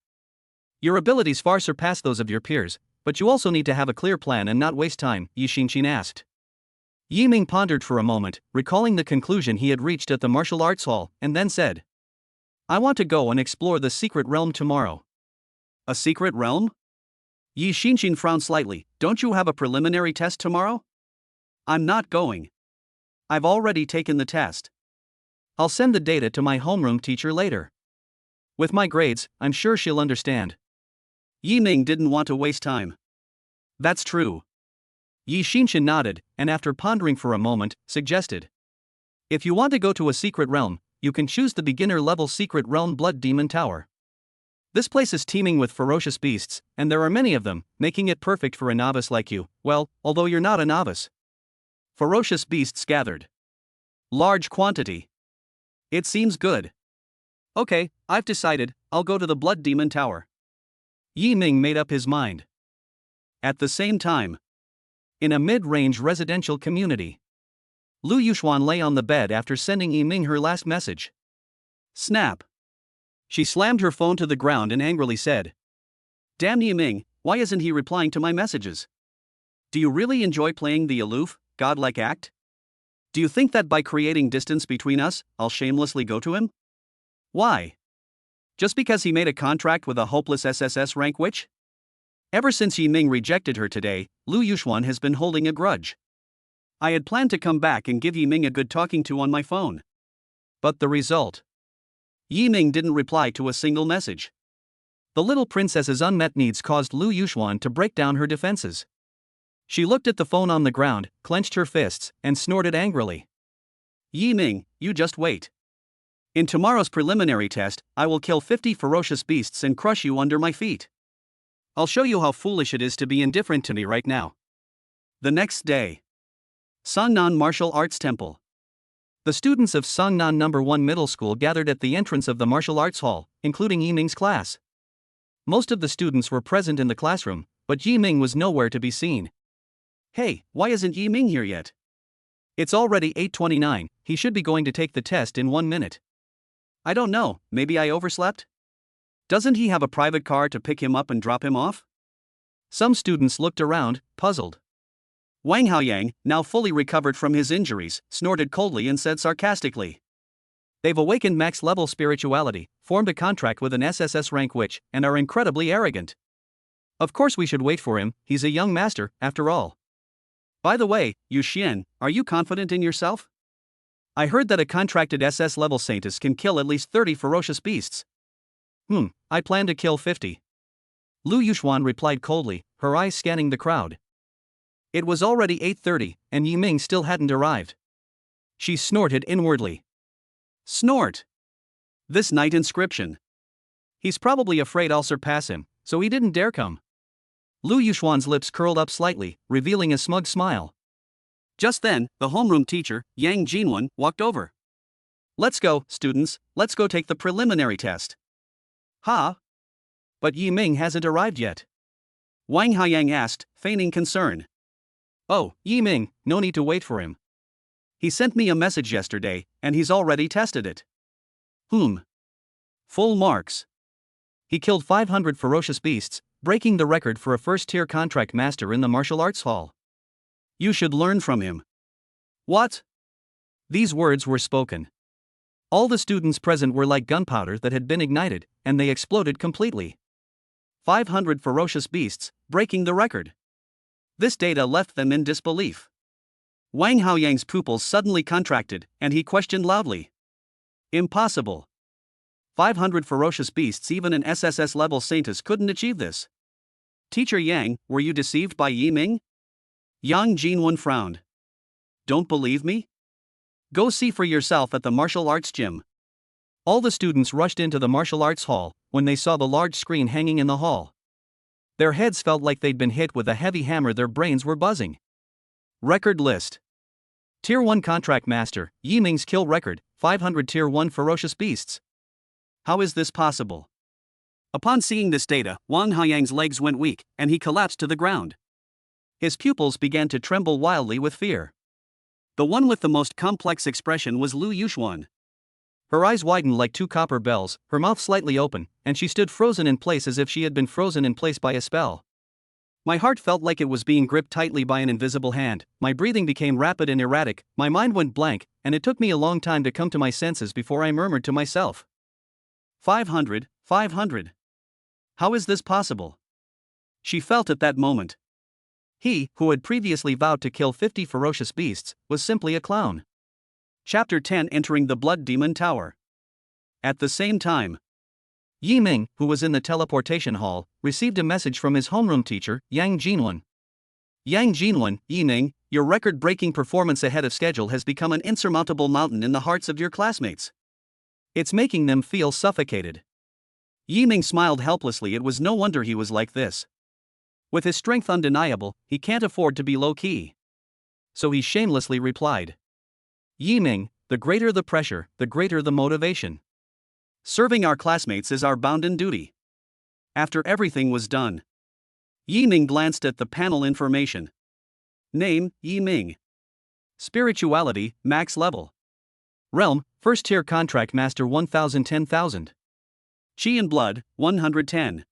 A: Your abilities far surpass those of your peers, but you also need to have a clear plan and not waste time, Yi Xinxing asked. Yi Ming pondered for a moment, recalling the conclusion he had reached at the martial arts hall, and then said, I want to go and explore the secret realm tomorrow. A secret realm? Yi Xinxing frowned slightly. Don't you have a preliminary test tomorrow? I'm not going. I've already taken the test. I'll send the data to my homeroom teacher later. With my grades, I'm sure she'll understand. Yi Ming didn't want to waste time. That's true. Yi Xinxing nodded, and after pondering for a moment, suggested. If you want to go to a secret realm, you can choose the beginner-level secret realm Blood Demon Tower. This place is teeming with ferocious beasts, and there are many of them, making it perfect for a novice like you, well, although you're not a novice. Ferocious beasts gathered. Large quantity. It seems good. Okay, I've decided, I'll go to the Blood Demon Tower. Yi Ming made up his mind. At the same time, in a mid-range residential community, Lu Yuxuan lay on the bed after sending Yi Ming her last message. Snap. She slammed her phone to the ground and angrily said, Damn Yi Ming, why isn't he replying to my messages? Do you really enjoy playing the aloof, godlike act? Do you think that by creating distance between us, I'll shamelessly go to him? Why? Just because he made a contract with a hopeless SSS rank witch? Ever since Yi Ming rejected her today, Lu Yuxuan has been holding a grudge. I had planned to come back and give Yi Ming a good talking to on my phone. But the result? Yi Ming didn't reply to a single message. The little princess's unmet needs caused Lu Yuxuan to break down her defenses. She looked at the phone on the ground, clenched her fists, and snorted angrily. Yi Ming, you just wait. In tomorrow's preliminary test, I will kill 50 ferocious beasts and crush you under my feet. I'll show you how foolish it is to be indifferent to me right now. The next day. Sangnan Martial Arts Temple. The students of Sangnan No. 1 Middle School gathered at the entrance of the martial arts hall, including Yi Ming's class. Most of the students were present in the classroom, but Yi Ming was nowhere to be seen. Hey, why isn't Yi Ming here yet? It's already 8:29, he should be going to take the test in 1 minute. I don't know, maybe I overslept? Doesn't he have a private car to pick him up and drop him off? Some students looked around, puzzled. Wang Haoyang, now fully recovered from his injuries, snorted coldly and said sarcastically. They've awakened max-level spirituality, formed a contract with an SSS rank witch, and are incredibly arrogant. Of course we should wait for him, he's a young master, after all. By the way, Yu Xian, are you confident in yourself? I heard that a contracted SS-level saintess can kill at least 30 ferocious beasts. I plan to kill 50. Lu Yuxuan replied coldly, her eyes scanning the crowd. It was already 8:30, and Yi Ming still hadn't arrived. She snorted inwardly. Snort! This night inscription. He's probably afraid I'll surpass him, so he didn't dare come. Lu Yuxuan's lips curled up slightly, revealing a smug smile. Just then, the homeroom teacher, Yang Jinwen, walked over. Let's go, students, let's go take the preliminary test. Huh? But Yi Ming hasn't arrived yet. Wang Haoyang asked, feigning concern. Oh, Yi Ming, no need to wait for him. He sent me a message yesterday, and he's already tested it. Full marks. He killed 500 ferocious beasts, breaking the record for a first-tier contract master in the martial arts hall. You should learn from him. What? These words were spoken. All the students present were like gunpowder that had been ignited, and they exploded completely. 500 ferocious beasts, breaking the record. This data left them in disbelief. Wang Haoyang's pupils suddenly contracted, and he questioned loudly. Impossible. 500 ferocious beasts, even an SSS level saintess couldn't achieve this. Teacher Yang, were you deceived by Yi Ming? Yang Jinwen frowned. Don't believe me? Go see for yourself at the martial arts gym. All the students rushed into the martial arts hall when they saw the large screen hanging in the hall. Their heads felt like they'd been hit with a heavy hammer, their brains were buzzing. Record list. Tier 1 contract master, Yi Ming's kill record, 500 Tier 1 ferocious beasts. How is this possible? Upon seeing this data, Wang Haoyang's legs went weak, and he collapsed to the ground. His pupils began to tremble wildly with fear. The one with the most complex expression was Lu Yuxuan. Her eyes widened like two copper bells, her mouth slightly open, and she stood frozen in place as if she had been frozen in place by a spell. My heart felt like it was being gripped tightly by an invisible hand, my breathing became rapid and erratic, my mind went blank, and it took me a long time to come to my senses before I murmured to myself. 500. How is this possible? She felt at that moment. He, who had previously vowed to kill 50 ferocious beasts, was simply a clown. Chapter 10. Entering the Blood Demon Tower. At the same time, Yi Ming, who was in the teleportation hall, received a message from his homeroom teacher, Yang Jinwen. Yang Jinwen, Yi Ming, your record-breaking performance ahead of schedule has become an insurmountable mountain in the hearts of your classmates. It's making them feel suffocated. Yi Ming smiled helplessly. It was no wonder he was like this. With his strength undeniable, he can't afford to be low-key. So he shamelessly replied. Yi Ming, the greater the pressure, the greater the motivation. Serving our classmates is our bounden duty. After everything was done, Yi Ming glanced at the panel information. Name, Yi Ming. Spirituality, max level. Realm, first tier contract master 1010,000. Chi and blood, 110.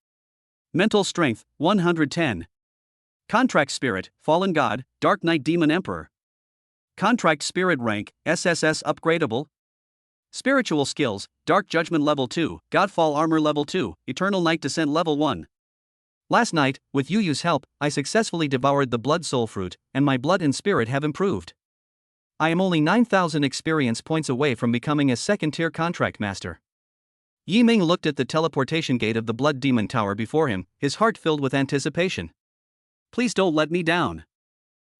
A: Mental strength, 110. Contract spirit, fallen god, dark knight demon emperor. Contract spirit rank, SSS upgradable. Spiritual skills, dark judgment level 2, godfall armor level 2, eternal night descent level 1. Last night, with Yu Yu's help, I successfully devoured the blood soul fruit, and my blood and spirit have improved. I am only 9,000 experience points away from becoming a second-tier contract master. Yi Ming looked at the teleportation gate of the Blood Demon Tower before him, his heart filled with anticipation. Please don't let me down.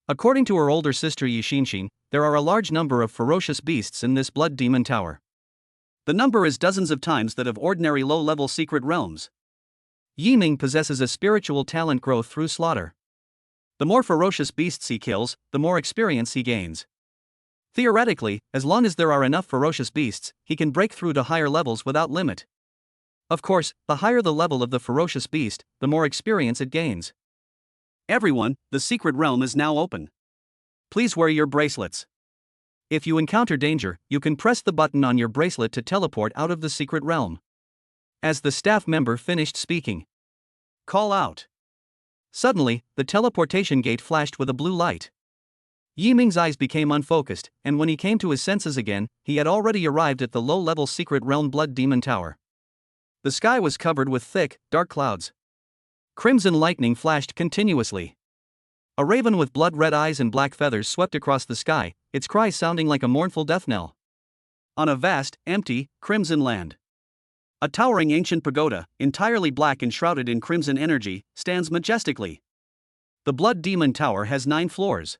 A: According to her older sister Yi Xinxin, there are a large number of ferocious beasts in this Blood Demon Tower. The number is dozens of times that of ordinary low-level secret realms. Yi Ming possesses a spiritual talent growth through slaughter. The more ferocious beasts he kills, the more experience he gains. Theoretically, as long as there are enough ferocious beasts, he can break through to higher levels without limit. Of course, the higher the level of the ferocious beast, the more experience it gains. Everyone, the secret realm is now open. Please wear your bracelets. If you encounter danger, you can press the button on your bracelet to teleport out of the secret realm. As the staff member finished speaking, call out. Suddenly, the teleportation gate flashed with a blue light. Yi Ming's eyes became unfocused, and when he came to his senses again, he had already arrived at the low-level secret realm Blood Demon Tower. The sky was covered with thick, dark clouds. Crimson lightning flashed continuously. A raven with blood-red eyes and black feathers swept across the sky, its cries sounding like a mournful death knell. On a vast, empty, crimson land, a towering ancient pagoda, entirely black and shrouded in crimson energy, stands majestically. The Blood Demon Tower has 9 floors.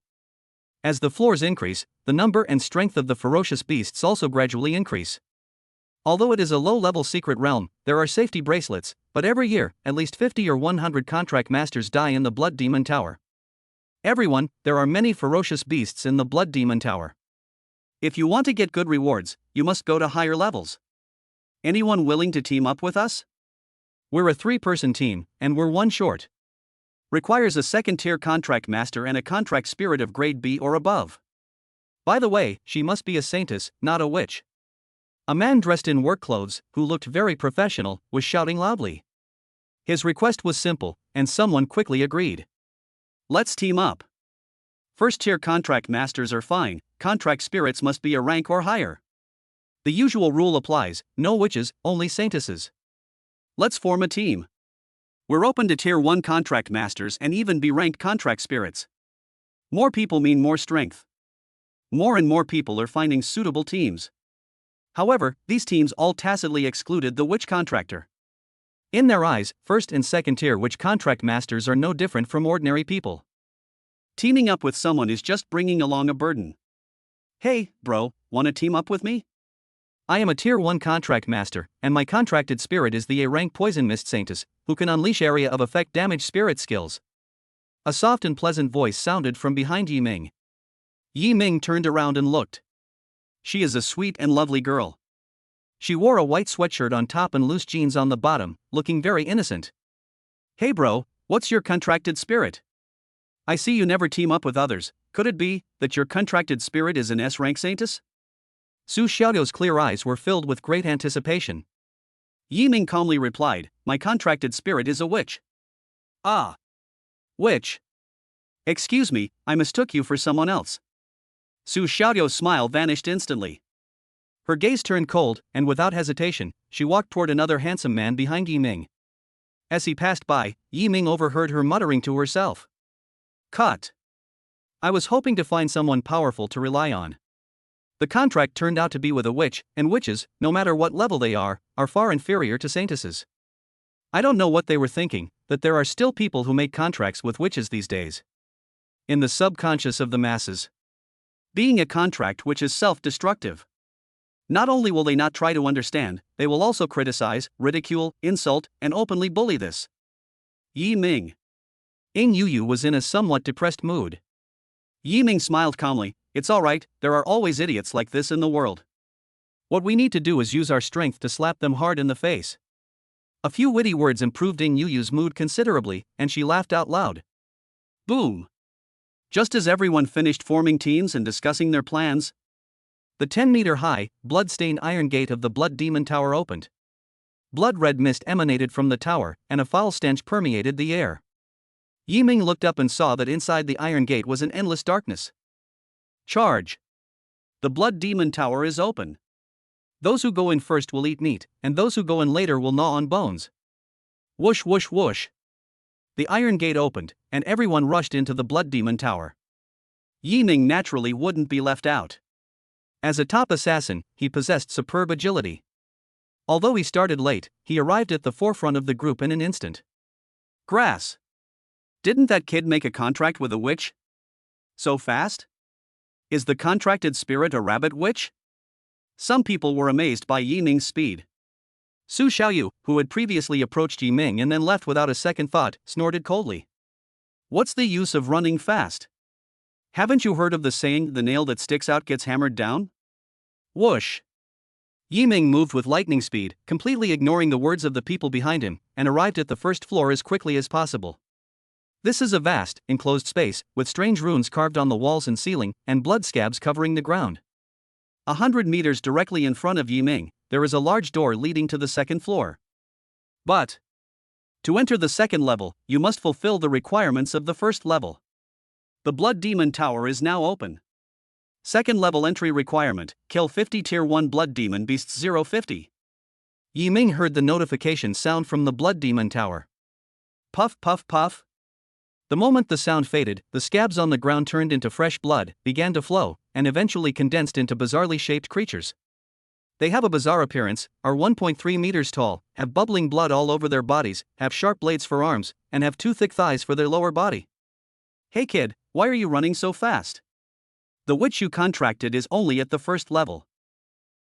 A: As the floors increase, the number and strength of the ferocious beasts also gradually increase. Although it is a low-level secret realm, there are safety bracelets, but every year, at least 50 or 100 contract masters die in the Blood Demon Tower. Everyone, there are many ferocious beasts in the Blood Demon Tower. If you want to get good rewards, you must go to higher levels. Anyone willing to team up with us? We're a 3-person team, and we're 1 short. Requires a second-tier contract master and a contract spirit of grade B or above. By the way, she must be a saintess, not a witch. A man dressed in work clothes, who looked very professional, was shouting loudly. His request was simple, and someone quickly agreed. Let's team up. First-tier contract masters are fine, contract spirits must be a rank or higher. The usual rule applies, no witches, only saintesses. Let's form a team. We're open to tier 1 contract masters and even B-ranked contract spirits. More people mean more strength. More and more people are finding suitable teams. However, these teams all tacitly excluded the witch contractor. In their eyes, first and second tier witch contract masters are no different from ordinary people. Teaming up with someone is just bringing along a burden. Hey, bro, wanna team up with me? I am a tier 1 contract master, and my contracted spirit is the A-rank poison mist saintess, who can unleash area of effect damage spirit skills. A soft and pleasant voice sounded from behind Yi Ming. Yi Ming turned around and looked. She is a sweet and lovely girl. She wore a white sweatshirt on top and loose jeans on the bottom, looking very innocent. Hey bro, what's your contracted spirit? I see you never team up with others, could it be that your contracted spirit is an S-rank saintess? Su Xiao's clear eyes were filled with great anticipation. Yi Ming calmly replied, my contracted spirit is a witch. Ah. Witch? Excuse me, I mistook you for someone else. Su Xiao's smile vanished instantly. Her gaze turned cold, and without hesitation, she walked toward another handsome man behind Yi Ming. As he passed by, Yi Ming overheard her muttering to herself. Cut. I was hoping to find someone powerful to rely on. The contract turned out to be with a witch, and witches, no matter what level they are far inferior to saintesses. I don't know what they were thinking, that there are still people who make contracts with witches these days. In the subconscious of the masses. Being a contract which is self-destructive. Not only will they not try to understand, they will also criticize, ridicule, insult, and openly bully this. Yi Ming. Ing Yuyu was in a somewhat depressed mood. Yi Ming smiled calmly, it's alright, there are always idiots like this in the world. What we need to do is use our strength to slap them hard in the face. A few witty words improved Ing Yuyu's mood considerably, and she laughed out loud. Boom! Just as everyone finished forming teams and discussing their plans, the 10-meter-high, blood-stained iron gate of the Blood Demon Tower opened. Blood-red mist emanated from the tower, and a foul stench permeated the air. Yi Ming looked up and saw that inside the iron gate was an endless darkness. Charge! The Blood Demon Tower is open. Those who go in first will eat meat, and those who go in later will gnaw on bones. Whoosh whoosh whoosh. The iron gate opened, and everyone rushed into the Blood Demon Tower. Yi Ming naturally wouldn't be left out. As a top assassin, he possessed superb agility. Although he started late, he arrived at the forefront of the group in an instant. Grass! Didn't that kid make a contract with a witch? So fast? Is the contracted spirit a rabbit witch? Some people were amazed by Yi Ming's speed. Su Xiaoyu, who had previously approached Yi Ming and then left without a second thought, snorted coldly. What's the use of running fast? Haven't you heard of the saying, the nail that sticks out gets hammered down? Whoosh! Yi Ming moved with lightning speed, completely ignoring the words of the people behind him, and arrived at the first floor as quickly as possible. This is a vast, enclosed space, with strange runes carved on the walls and ceiling, and blood scabs covering the ground. 100 meters directly in front of Yi Ming, there is a large door leading to the second floor. But to enter the second level, you must fulfill the requirements of the first level. The Blood Demon Tower is now open. Second level entry requirement, kill 50 tier 1 blood demon beasts 050. Yi Ming heard the notification sound from the Blood Demon Tower. Puff puff puff. The moment the sound faded, the scabs on the ground turned into fresh blood, began to flow, and eventually condensed into bizarrely shaped creatures. They have a bizarre appearance, are 1.3 meters tall, have bubbling blood all over their bodies, have sharp blades for arms, and have 2 thick thighs for their lower body. Hey kid, why are you running so fast? The witch you contracted is only at the first level.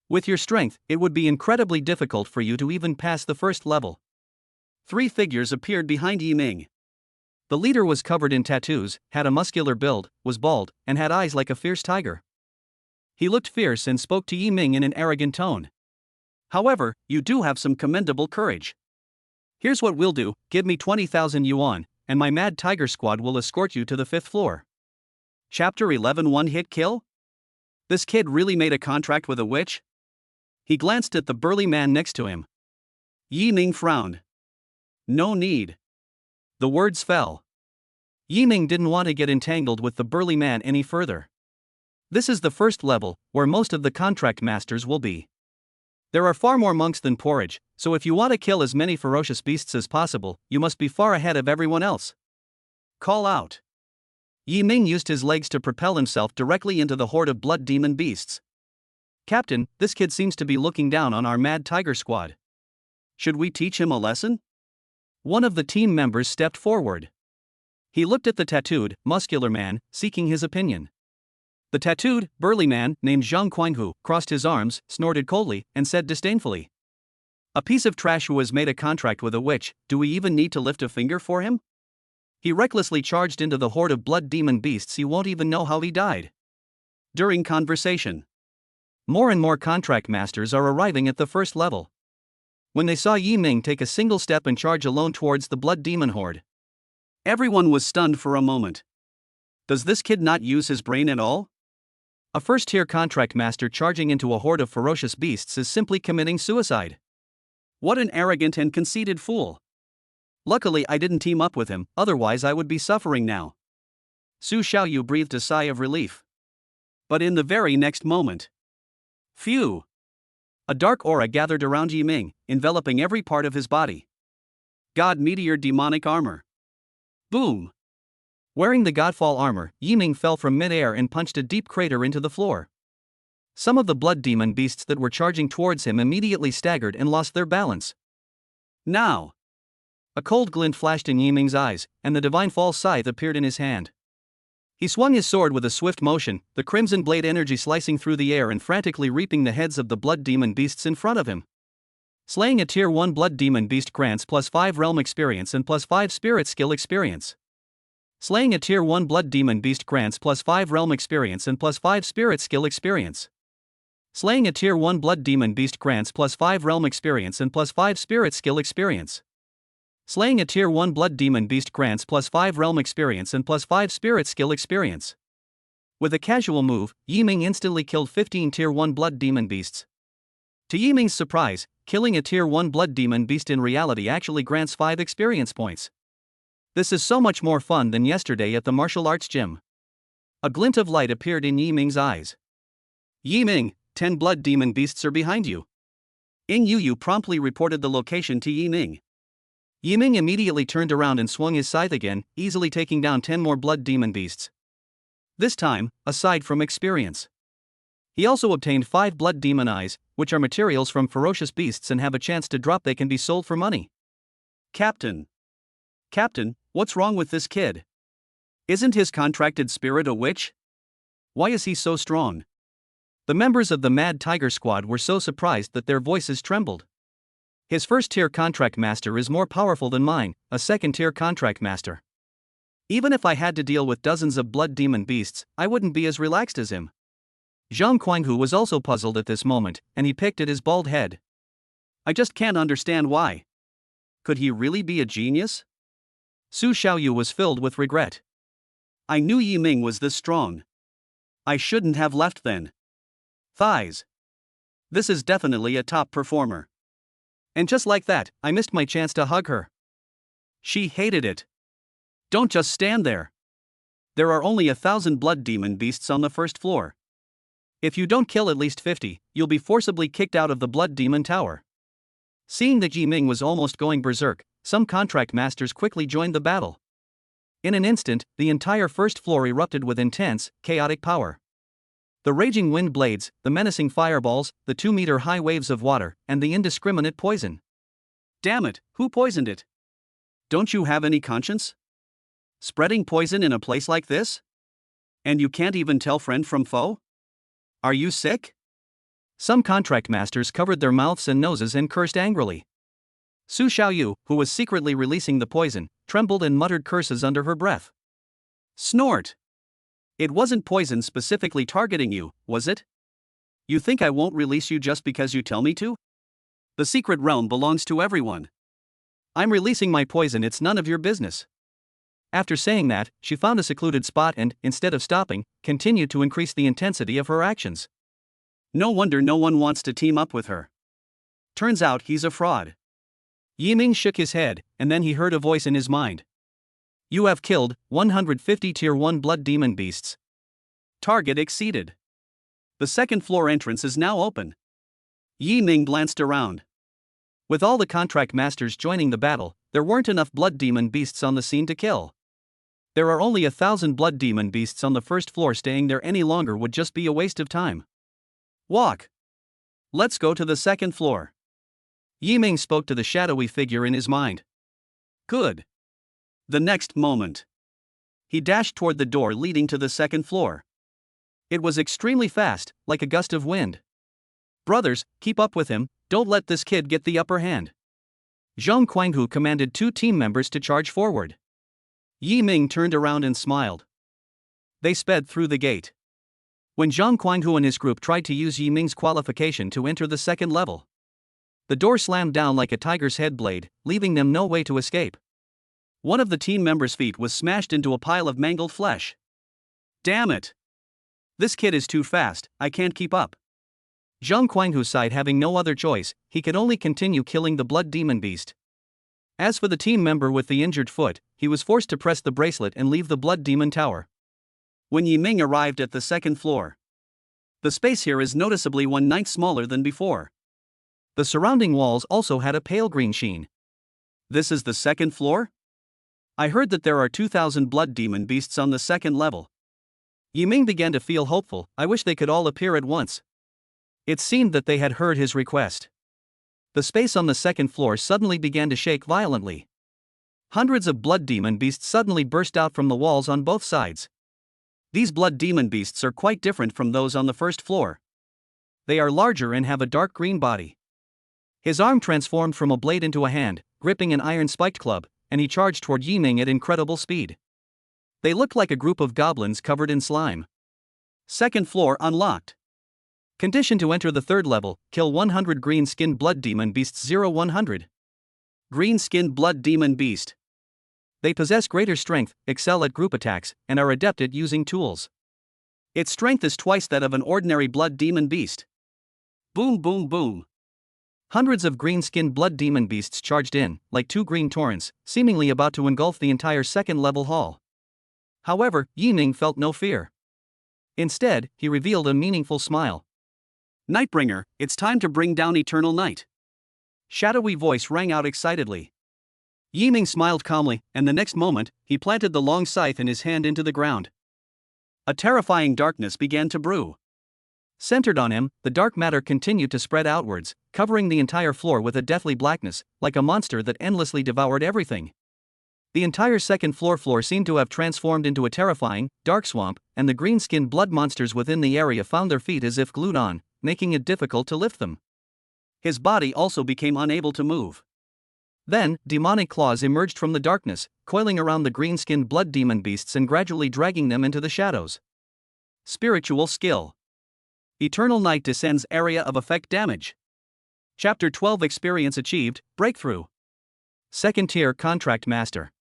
A: With your strength, it would be incredibly difficult for you to even pass the first level. 3 figures appeared behind Yi Ming. The leader was covered in tattoos, had a muscular build, was bald, and had eyes like a fierce tiger. He looked fierce and spoke to Yi Ming in an arrogant tone. However, you do have some commendable courage. Here's what we'll do, give me 20,000 yuan, and my Mad Tiger squad will escort you to the 5th floor. Chapter 11 One-Hit Kill? This kid really made a contract with a witch? He glanced at the burly man next to him. Yi Ming frowned. No need. The words fell. Yi Ming didn't want to get entangled with the burly man any further. This is the first level, where most of the contract masters will be. There are far more monks than porridge, so if you want to kill as many ferocious beasts as possible, you must be far ahead of everyone else. Call out. Yi Ming used his legs to propel himself directly into the horde of blood demon beasts. Captain, this kid seems to be looking down on our Mad Tiger squad. Should we teach him a lesson? One of the team members stepped forward. He looked at the tattooed, muscular man, seeking his opinion. The tattooed, burly man, named Zhang Quanhu, crossed his arms, snorted coldly, and said disdainfully. A piece of trash who has made a contract with a witch, do we even need to lift a finger for him? He recklessly charged into the horde of blood demon beasts. He won't even know how he died. During conversation, more and more contract masters are arriving at the first level. When they saw Yi Ming take a single step and charge alone towards the blood demon horde, everyone was stunned for a moment. Does this kid not use his brain at all? A first-tier contract master charging into a horde of ferocious beasts is simply committing suicide. What an arrogant and conceited fool. Luckily I didn't team up with him, otherwise I would be suffering now. Su Xiaoyu breathed a sigh of relief. But in the very next moment, phew! A dark aura gathered around Yi Ming, enveloping every part of his body. God Meteor demonic armor. Boom! Wearing the Godfall armor, Yi Ming fell from mid-air and punched a deep crater into the floor. Some of the blood demon beasts that were charging towards him immediately staggered and lost their balance. Now! A cold glint flashed in Yi Ming's eyes, and the divine fall scythe appeared in his hand. He swung his sword with a swift motion, the crimson blade energy slicing through the air and frantically reaping the heads of the blood demon beasts in front of him. Slaying a tier 1 blood demon beast grants +5 realm experience and +5 spirit skill experience. Slaying a tier 1 blood demon beast grants +5 realm experience and +5 spirit skill experience. Slaying a tier 1 blood demon beast grants +5 realm experience and +5 spirit skill experience. Slaying a tier 1 blood demon beast grants +5 realm experience and +5 spirit skill experience. With a casual move, Yi Ming instantly killed 15 tier 1 blood demon beasts. To Yi Ming's surprise, killing a tier 1 blood demon beast in reality actually grants 5 experience points. This is so much more fun than yesterday at the martial arts gym. A glint of light appeared in Yi Ming's eyes. Yi Ming, 10 blood demon beasts are behind you. Ing Yu promptly reported the location to Yi Ming. Yi Ming immediately turned around and swung his scythe again, easily taking down 10 more blood demon beasts. This time, aside from experience, he also obtained 5 blood demon eyes, which are materials from ferocious beasts and have a chance to drop. They can be sold for money. Captain, what's wrong with this kid? Isn't his contracted spirit a witch? Why is he so strong? The members of the Mad Tiger squad were so surprised that their voices trembled. His first-tier contract master is more powerful than mine, a second-tier contract master. Even if I had to deal with dozens of blood demon beasts, I wouldn't be as relaxed as him. Zhang Quanhu was also puzzled at this moment, and he picked at his bald head. I just can't understand why. Could he really be a genius? Su Xiaoyu was filled with regret. I knew Yi Ming was this strong. I shouldn't have left then. Thighs. This is definitely a top performer. And just like that, I missed my chance to hug her. She hated it. Don't just stand there. There are only 1,000 blood demon beasts on the first floor. If you don't kill at least 50, you'll be forcibly kicked out of the blood demon tower. Seeing that Yi Ming was almost going berserk, some contract masters quickly joined the battle. In an instant, the entire first floor erupted with intense, chaotic power. The raging wind blades, the menacing fireballs, the 2-meter-high waves of water, and the indiscriminate poison. Damn it, who poisoned it? Don't you have any conscience? Spreading poison in a place like this? And you can't even tell friend from foe? Are you sick? Some contract masters covered their mouths and noses and cursed angrily. Su Xiaoyu, who was secretly releasing the poison, trembled and muttered curses under her breath. Snort! It wasn't poison specifically targeting you, was it? You think I won't release you just because you tell me to? The secret realm belongs to everyone. I'm releasing my poison, it's none of your business. After saying that, she found a secluded spot and, instead of stopping, continued to increase the intensity of her actions. No wonder no one wants to team up with her. Turns out he's a fraud. Yiming shook his head, and then he heard a voice in his mind. You have killed 150 Tier 1 blood demon beasts. Target exceeded. The second floor entrance is now open. Yiming glanced around. With all the contract masters joining the battle, there weren't enough blood demon beasts on the scene to kill. There are only 1,000 blood demon beasts on the first floor. Staying there any longer would just be a waste of time. Walk. Let's go to the second floor. Yiming spoke to the shadowy figure in his mind. Good. The next moment, he dashed toward the door leading to the second floor. It was extremely fast, like a gust of wind. Brothers, keep up with him, don't let this kid get the upper hand. Zhang Guanghu commanded 2 team members to charge forward. Yiming turned around and smiled. They sped through the gate. When Zhang Guanghu and his group tried to use Yiming's qualification to enter the second level, the door slammed down like a tiger's head blade, leaving them no way to escape. One of the team members' feet was smashed into a pile of mangled flesh. Damn it! This kid is too fast, I can't keep up. Zhang Guanghu sighed, having no other choice. He could only continue killing the blood demon beast. As for the team member with the injured foot, he was forced to press the bracelet and leave the blood demon tower. When Yiming arrived at the second floor, the space here is noticeably 1/9 smaller than before. The surrounding walls also had a pale green sheen. This is the second floor? I heard that there are 2,000 blood demon beasts on the second level. Yiming began to feel hopeful. I wish they could all appear at once. It seemed that they had heard his request. The space on the second floor suddenly began to shake violently. Hundreds of blood demon beasts suddenly burst out from the walls on both sides. These blood demon beasts are quite different from those on the first floor. They are larger and have a dark green body. His arm transformed from a blade into a hand, gripping an iron-spiked club, and he charged toward Yiming at incredible speed. They looked like a group of goblins covered in slime. Second floor unlocked. Condition to enter the third level, kill 100 green-skinned blood demon beasts. 0100. Green-skinned blood demon beast. They possess greater strength, excel at group attacks, and are adept at using tools. Its strength is twice that of an ordinary blood demon beast. Boom boom boom. Hundreds of green-skinned blood demon beasts charged in, like 2 green torrents, seemingly about to engulf the entire second-level hall. However, Yiming felt no fear. Instead, he revealed a meaningful smile. Nightbringer, it's time to bring down eternal night. Shadowy voice rang out excitedly. Yiming smiled calmly, and the next moment, he planted the long scythe in his hand into the ground. A terrifying darkness began to brew. Centered on him, the dark matter continued to spread outwards, covering the entire floor with a deathly blackness, like a monster that endlessly devoured everything. The entire second floor seemed to have transformed into a terrifying, dark swamp, and the green-skinned blood monsters within the area found their feet as if glued on, making it difficult to lift them. His body also became unable to move. Then, demonic claws emerged from the darkness, coiling around the green-skinned blood demon beasts and gradually dragging them into the shadows. Spiritual skill. Eternal Night descends. Area of effect damage. Chapter 12 Experience achieved, breakthrough. Second tier contract master.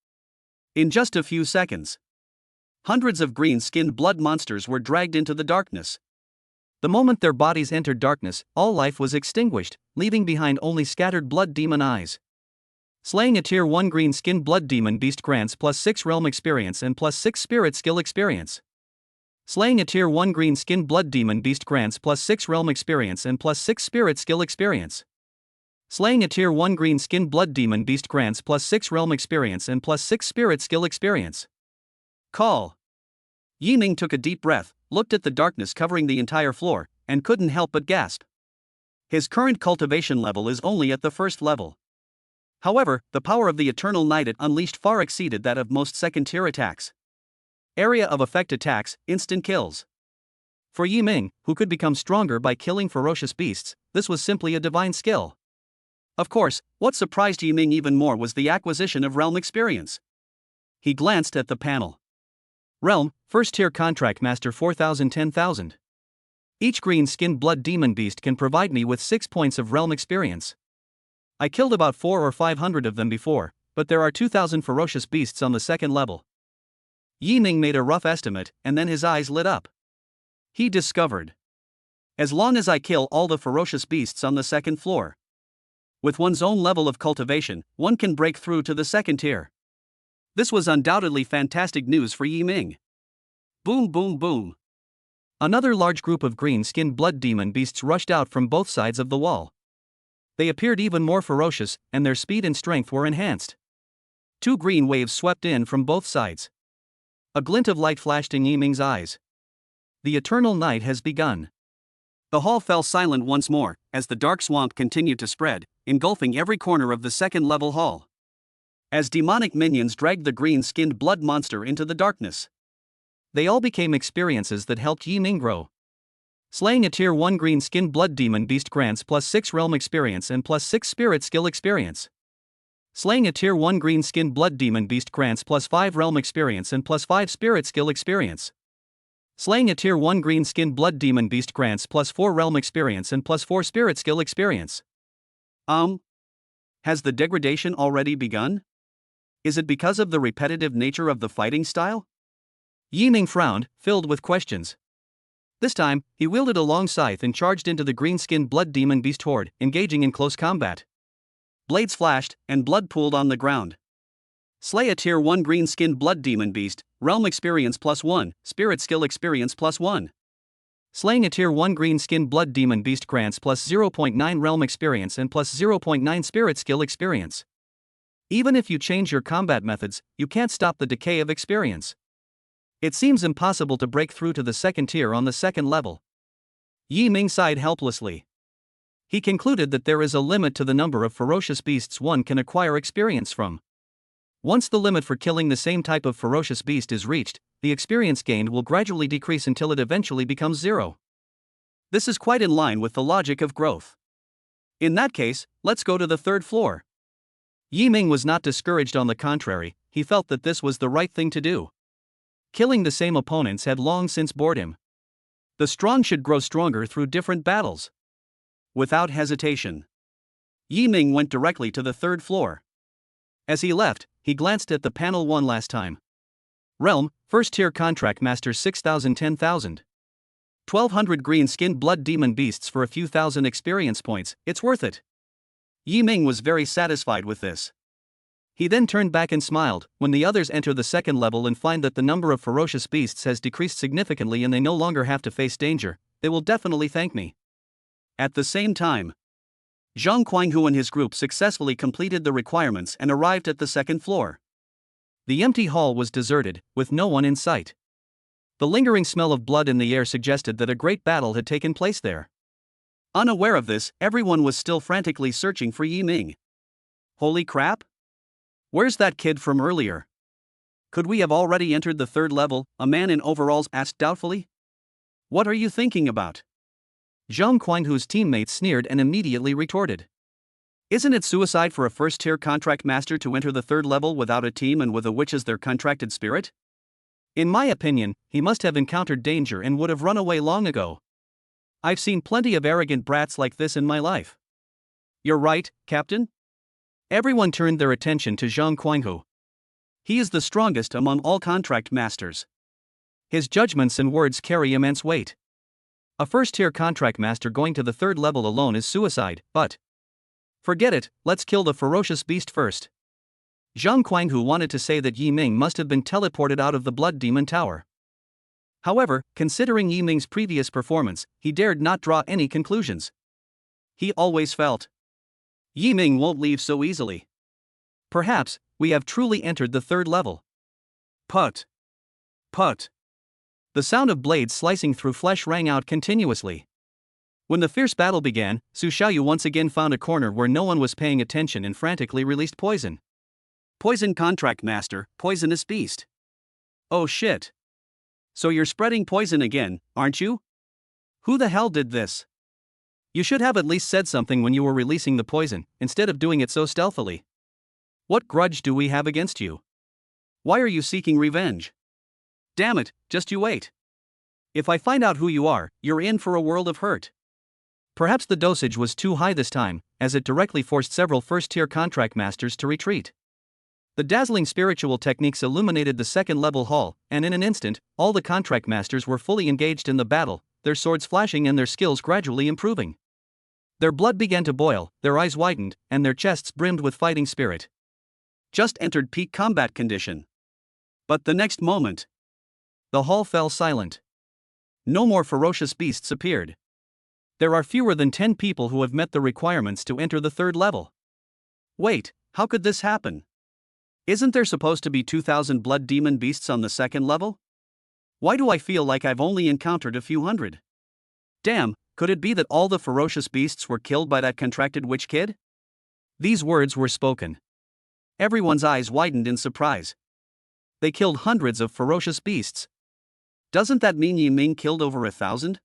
A: In just a few seconds, hundreds of green-skinned blood monsters were dragged into the darkness. The moment their bodies entered darkness, all life was extinguished, leaving behind only scattered blood demon eyes. Slaying a tier 1 green-skinned blood demon beast grants +6 realm experience and +6 spirit skill experience. Slaying a tier 1 green-skinned blood demon beast grants +6 realm experience and +6 spirit skill experience. Slaying a tier 1 green-skinned blood demon beast grants +6 realm experience and +6 spirit skill experience. Call. Yiming took a deep breath, looked at the darkness covering the entire floor, and couldn't help but gasp. His current cultivation level is only at the first level. However, the power of the Eternal Night it unleashed far exceeded that of most second-tier attacks. Area of effect attacks, instant kills. For Yiming, who could become stronger by killing ferocious beasts, this was simply a divine skill. Of course, what surprised Yiming even more was the acquisition of realm experience. He glanced at the panel. Realm, first tier contract master 4,000 10,000. Each green-skinned blood demon beast can provide me with 6 points of realm experience. I killed about 400 or 500 of them before, but there are 2,000 ferocious beasts on the second level. Yi Ming made a rough estimate, and then his eyes lit up. He discovered. As long as I kill all the ferocious beasts on the second floor. With one's own level of cultivation, one can break through to the second tier. This was undoubtedly fantastic news for Yi Ming. Boom, boom, boom. Another large group of green-skinned blood demon beasts rushed out from both sides of the wall. They appeared even more ferocious, and their speed and strength were enhanced. 2 green waves swept in from both sides. A glint of light flashed in Yi Ming's eyes. The eternal night has begun. The hall fell silent once more, as the dark swamp continued to spread, engulfing every corner of the second-level hall. As demonic minions dragged the green-skinned blood monster into the darkness. They all became experiences that helped Yi Ming grow. Slaying a Tier 1 green-skinned blood demon beast grants +6 realm experience and +6 spirit skill experience. Slaying a Tier 1 green-skinned blood demon beast grants +5 realm experience and +5 spirit skill experience. Slaying a Tier 1 green-skinned blood demon beast grants +4 realm experience and +4 spirit skill experience. Has the degradation already begun? Is it because of the repetitive nature of the fighting style? Yi Ming frowned, filled with questions. This time, he wielded a long scythe and charged into the green-skinned blood demon beast horde, engaging in close combat. Blades flashed, and blood pooled on the ground. Slay a Tier 1 green-skinned blood demon beast, realm experience +1, spirit skill experience +1. Slaying a Tier 1 green-skinned blood demon beast grants +0.9 realm experience and +0.9 spirit skill experience. Even if you change your combat methods, you can't stop the decay of experience. It seems impossible to break through to the second tier on the second level. Yi Ming sighed helplessly. He concluded that there is a limit to the number of ferocious beasts one can acquire experience from. Once the limit for killing the same type of ferocious beast is reached, the experience gained will gradually decrease until it eventually becomes 0. This is quite in line with the logic of growth. In that case, let's go to the third floor. Yi Ming was not discouraged, on the contrary, he felt that this was the right thing to do. Killing the same opponents had long since bored him. The strong should grow stronger through different battles. Without hesitation, Yi Ming went directly to the third floor. As he left, he glanced at the panel one last time. Realm, first tier contract master 6,000 10,000. 1,200 green-skinned blood demon beasts for a few thousand experience points, it's worth it. Yi Ming was very satisfied with this. He then turned back and smiled. When the others enter the second level and find that the number of ferocious beasts has decreased significantly and they no longer have to face danger, they will definitely thank me. At the same time, Zhang Guanghu and his group successfully completed the requirements and arrived at the second floor. The empty hall was deserted, with no one in sight. The lingering smell of blood in the air suggested that a great battle had taken place there. Unaware of this, everyone was still frantically searching for Yi Ming. Holy crap! Where's that kid from earlier? Could we have already entered the third level? A man in overalls asked doubtfully. What are you thinking about? Zhang Guanghu's teammates sneered and immediately retorted. Isn't it suicide for a first-tier contract master to enter the third level without a team and with a witch as their contracted spirit? In my opinion, he must have encountered danger and would have run away long ago. I've seen plenty of arrogant brats like this in my life. You're right, Captain? Everyone turned their attention to Zhang Guanghu. He is the strongest among all contract masters. His judgments and words carry immense weight. A first-tier contract master going to the third level alone is suicide, but forget it, let's kill the ferocious beast first. Zhang Guanghu wanted to say that Yi Ming must have been teleported out of the Blood Demon Tower. However, considering Yi Ming's previous performance, he dared not draw any conclusions. He always felt Yi Ming won't leave so easily. Perhaps we have truly entered the third level. Put. Put. The sound of blades slicing through flesh rang out continuously. When the fierce battle began, Su Xiaoyu once again found a corner where no one was paying attention and frantically released poison. Poison contract master, poisonous beast. Oh shit. So you're spreading poison again, aren't you? Who the hell did this? You should have at least said something when you were releasing the poison, instead of doing it so stealthily. What grudge do we have against you? Why are you seeking revenge? Damn it, just you wait. If I find out who you are, you're in for a world of hurt. Perhaps the dosage was too high this time, as it directly forced several first-tier contract masters to retreat. The dazzling spiritual techniques illuminated the second-level hall, and in an instant, all the contract masters were fully engaged in the battle, their swords flashing and their skills gradually improving. Their blood began to boil, their eyes widened, and their chests brimmed with fighting spirit. Just entered peak combat condition. But the next moment, the hall fell silent. No more ferocious beasts appeared. There are fewer than 10 people who have met the requirements to enter the third level. Wait, how could this happen? Isn't there supposed to be 2,000 blood demon beasts on the second level? Why do I feel like I've only encountered a few hundred? Damn, could it be that all the ferocious beasts were killed by that contracted witch kid? These words were spoken. Everyone's eyes widened in surprise. They killed hundreds of ferocious beasts. Doesn't that mean Yi Ming killed over 1,000?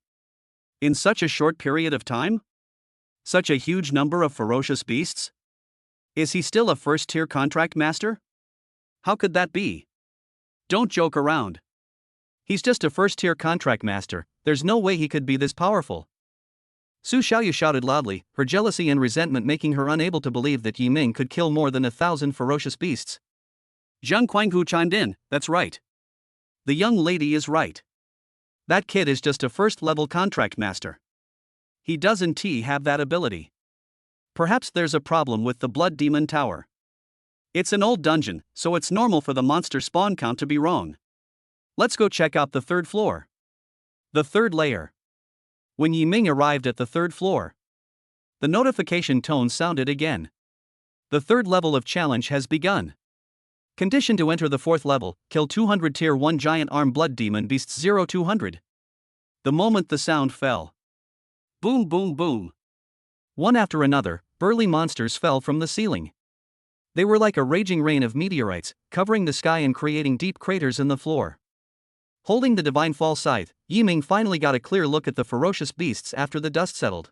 A: In such a short period of time? Such a huge number of ferocious beasts? Is he still a first-tier contract master? How could that be? Don't joke around. He's just a first-tier contract master, there's no way he could be this powerful. Su Xiaoyu shouted loudly, her jealousy and resentment making her unable to believe that Yi Ming could kill more than 1,000 ferocious beasts. Zhang Quanghu chimed in, that's right. The young lady is right. That kid is just a first-level contract master. He doesn't have that ability. Perhaps there's a problem with the Blood Demon Tower. It's an old dungeon, so it's normal for the monster spawn count to be wrong. Let's go check out the third floor. The third layer. When Yi Ming arrived at the third floor, the notification tone sounded again. The third level of challenge has begun. Condition to enter the fourth level, kill 200 tier 1 giant arm blood demon beasts 0200. The moment the sound fell. Boom boom boom. One after another, burly monsters fell from the ceiling. They were like a raging rain of meteorites, covering the sky and creating deep craters in the floor. Holding the divine fall scythe, Yi Ming finally got a clear look at the ferocious beasts after the dust settled.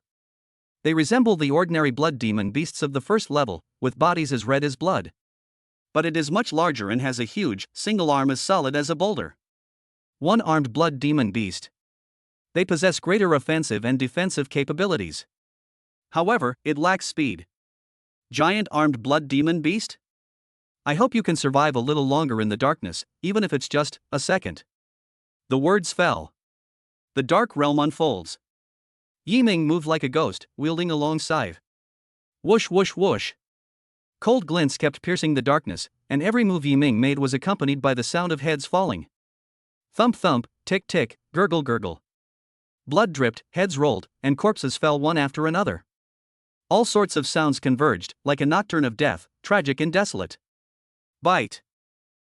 A: They resemble the ordinary blood demon beasts of the first level, with bodies as red as blood. But it is much larger and has a huge, single arm as solid as a boulder. One-armed blood demon beast. They possess greater offensive and defensive capabilities. However, it lacks speed. Giant armed blood demon beast? I hope you can survive a little longer in the darkness, even if it's just a second. The words fell. The dark realm unfolds. Yi Ming moved like a ghost, wielding a long scythe. Whoosh whoosh whoosh. Cold glints kept piercing the darkness, and every move Yi Ming made was accompanied by the sound of heads falling. Thump thump, tick tick, gurgle gurgle. Blood dripped, heads rolled, and corpses fell one after another. All sorts of sounds converged, like a nocturne of death, tragic and desolate. Bite.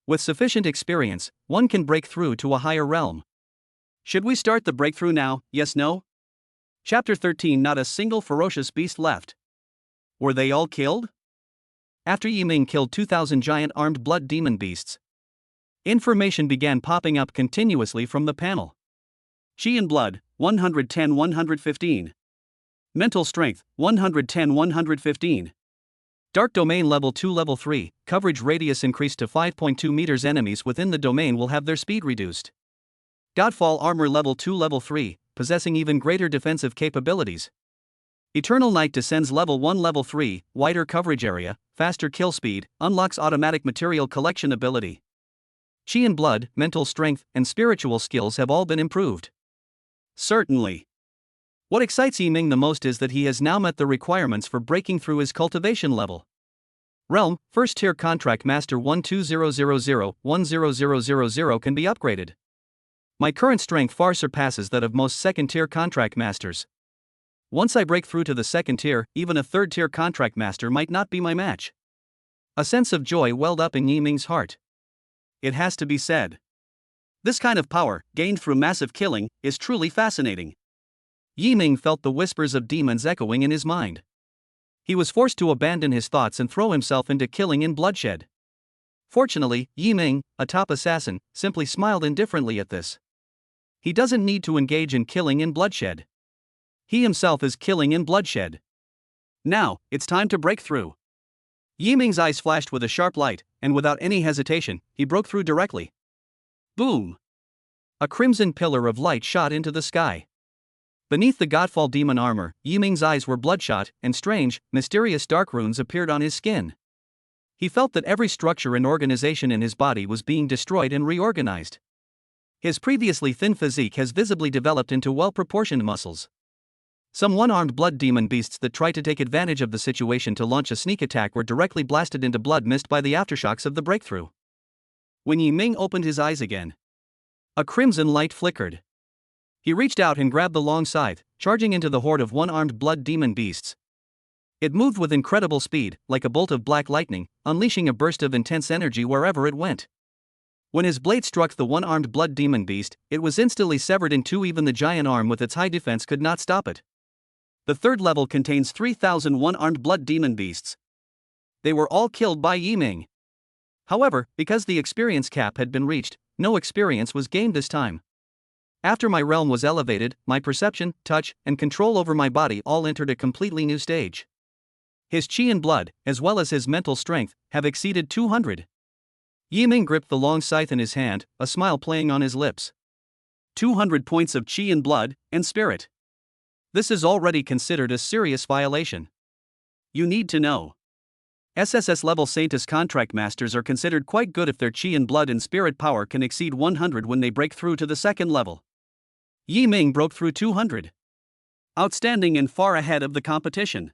A: With sufficient experience, one can break through to a higher realm. Should we start the breakthrough now, yes no? Chapter 13. Not a single ferocious beast left. Were they all killed? After Yi Ming killed 2,000 giant armed blood demon beasts, information began popping up continuously from the panel. Qi and blood, 110-115. Mental strength, 110-115. Dark domain level 2 level 3, coverage radius increased to 5.2 meters. Enemies within the domain will have their speed reduced. Godfall armor level 2 level 3, possessing even greater defensive capabilities. Eternal Night descends level 1 level 3, wider coverage area, faster kill speed, unlocks automatic material collection ability. Qi and blood, mental strength, and spiritual skills have all been improved. Certainly. What excites Yi Ming the most is that he has now met the requirements for breaking through his cultivation level. Realm, first tier contract master 12000-10000 can be upgraded. My current strength far surpasses that of most second tier contract masters. Once I break through to the second tier, even a third tier contract master might not be my match. A sense of joy welled up in Yi Ming's heart. It has to be said. This kind of power, gained through massive killing, is truly fascinating. Yi Ming felt the whispers of demons echoing in his mind. He was forced to abandon his thoughts and throw himself into killing and bloodshed. Fortunately, Yi Ming, a top assassin, simply smiled indifferently at this. He doesn't need to engage in killing and bloodshed. He himself is killing and bloodshed. Now, it's time to break through. Yi Ming's eyes flashed with a sharp light, and without any hesitation, he broke through directly. Boom! A crimson pillar of light shot into the sky. Beneath the Godfall demon armor, Yi Ming's eyes were bloodshot, and strange, mysterious dark runes appeared on his skin. He felt that every structure and organization in his body was being destroyed and reorganized. His previously thin physique has visibly developed into well-proportioned muscles. Some one-armed blood demon beasts that tried to take advantage of the situation to launch a sneak attack were directly blasted into blood mist by the aftershocks of the breakthrough. When Yi Ming opened his eyes again, a crimson light flickered. He reached out and grabbed the long scythe, charging into the horde of one-armed blood demon beasts. It moved with incredible speed, like a bolt of black lightning, unleashing a burst of intense energy wherever it went. When his blade struck the one-armed blood demon beast, it was instantly severed in two. Even the giant arm with its high defense could not stop it. The third level contains 3,000 one-armed blood demon beasts. They were all killed by Yi Ming. However, because the experience cap had been reached, no experience was gained this time. After my realm was elevated, my perception, touch, and control over my body all entered a completely new stage. His chi and blood, as well as his mental strength, have exceeded 200. Yi Ming gripped the long scythe in his hand, a smile playing on his lips. 200 points of chi and blood, and spirit. This is already considered a serious violation. You need to know. SSS level saintess contract masters are considered quite good if their chi and blood and spirit power can exceed 100 when they break through to the second level. Yi Ming broke through 200. Outstanding and far ahead of the competition.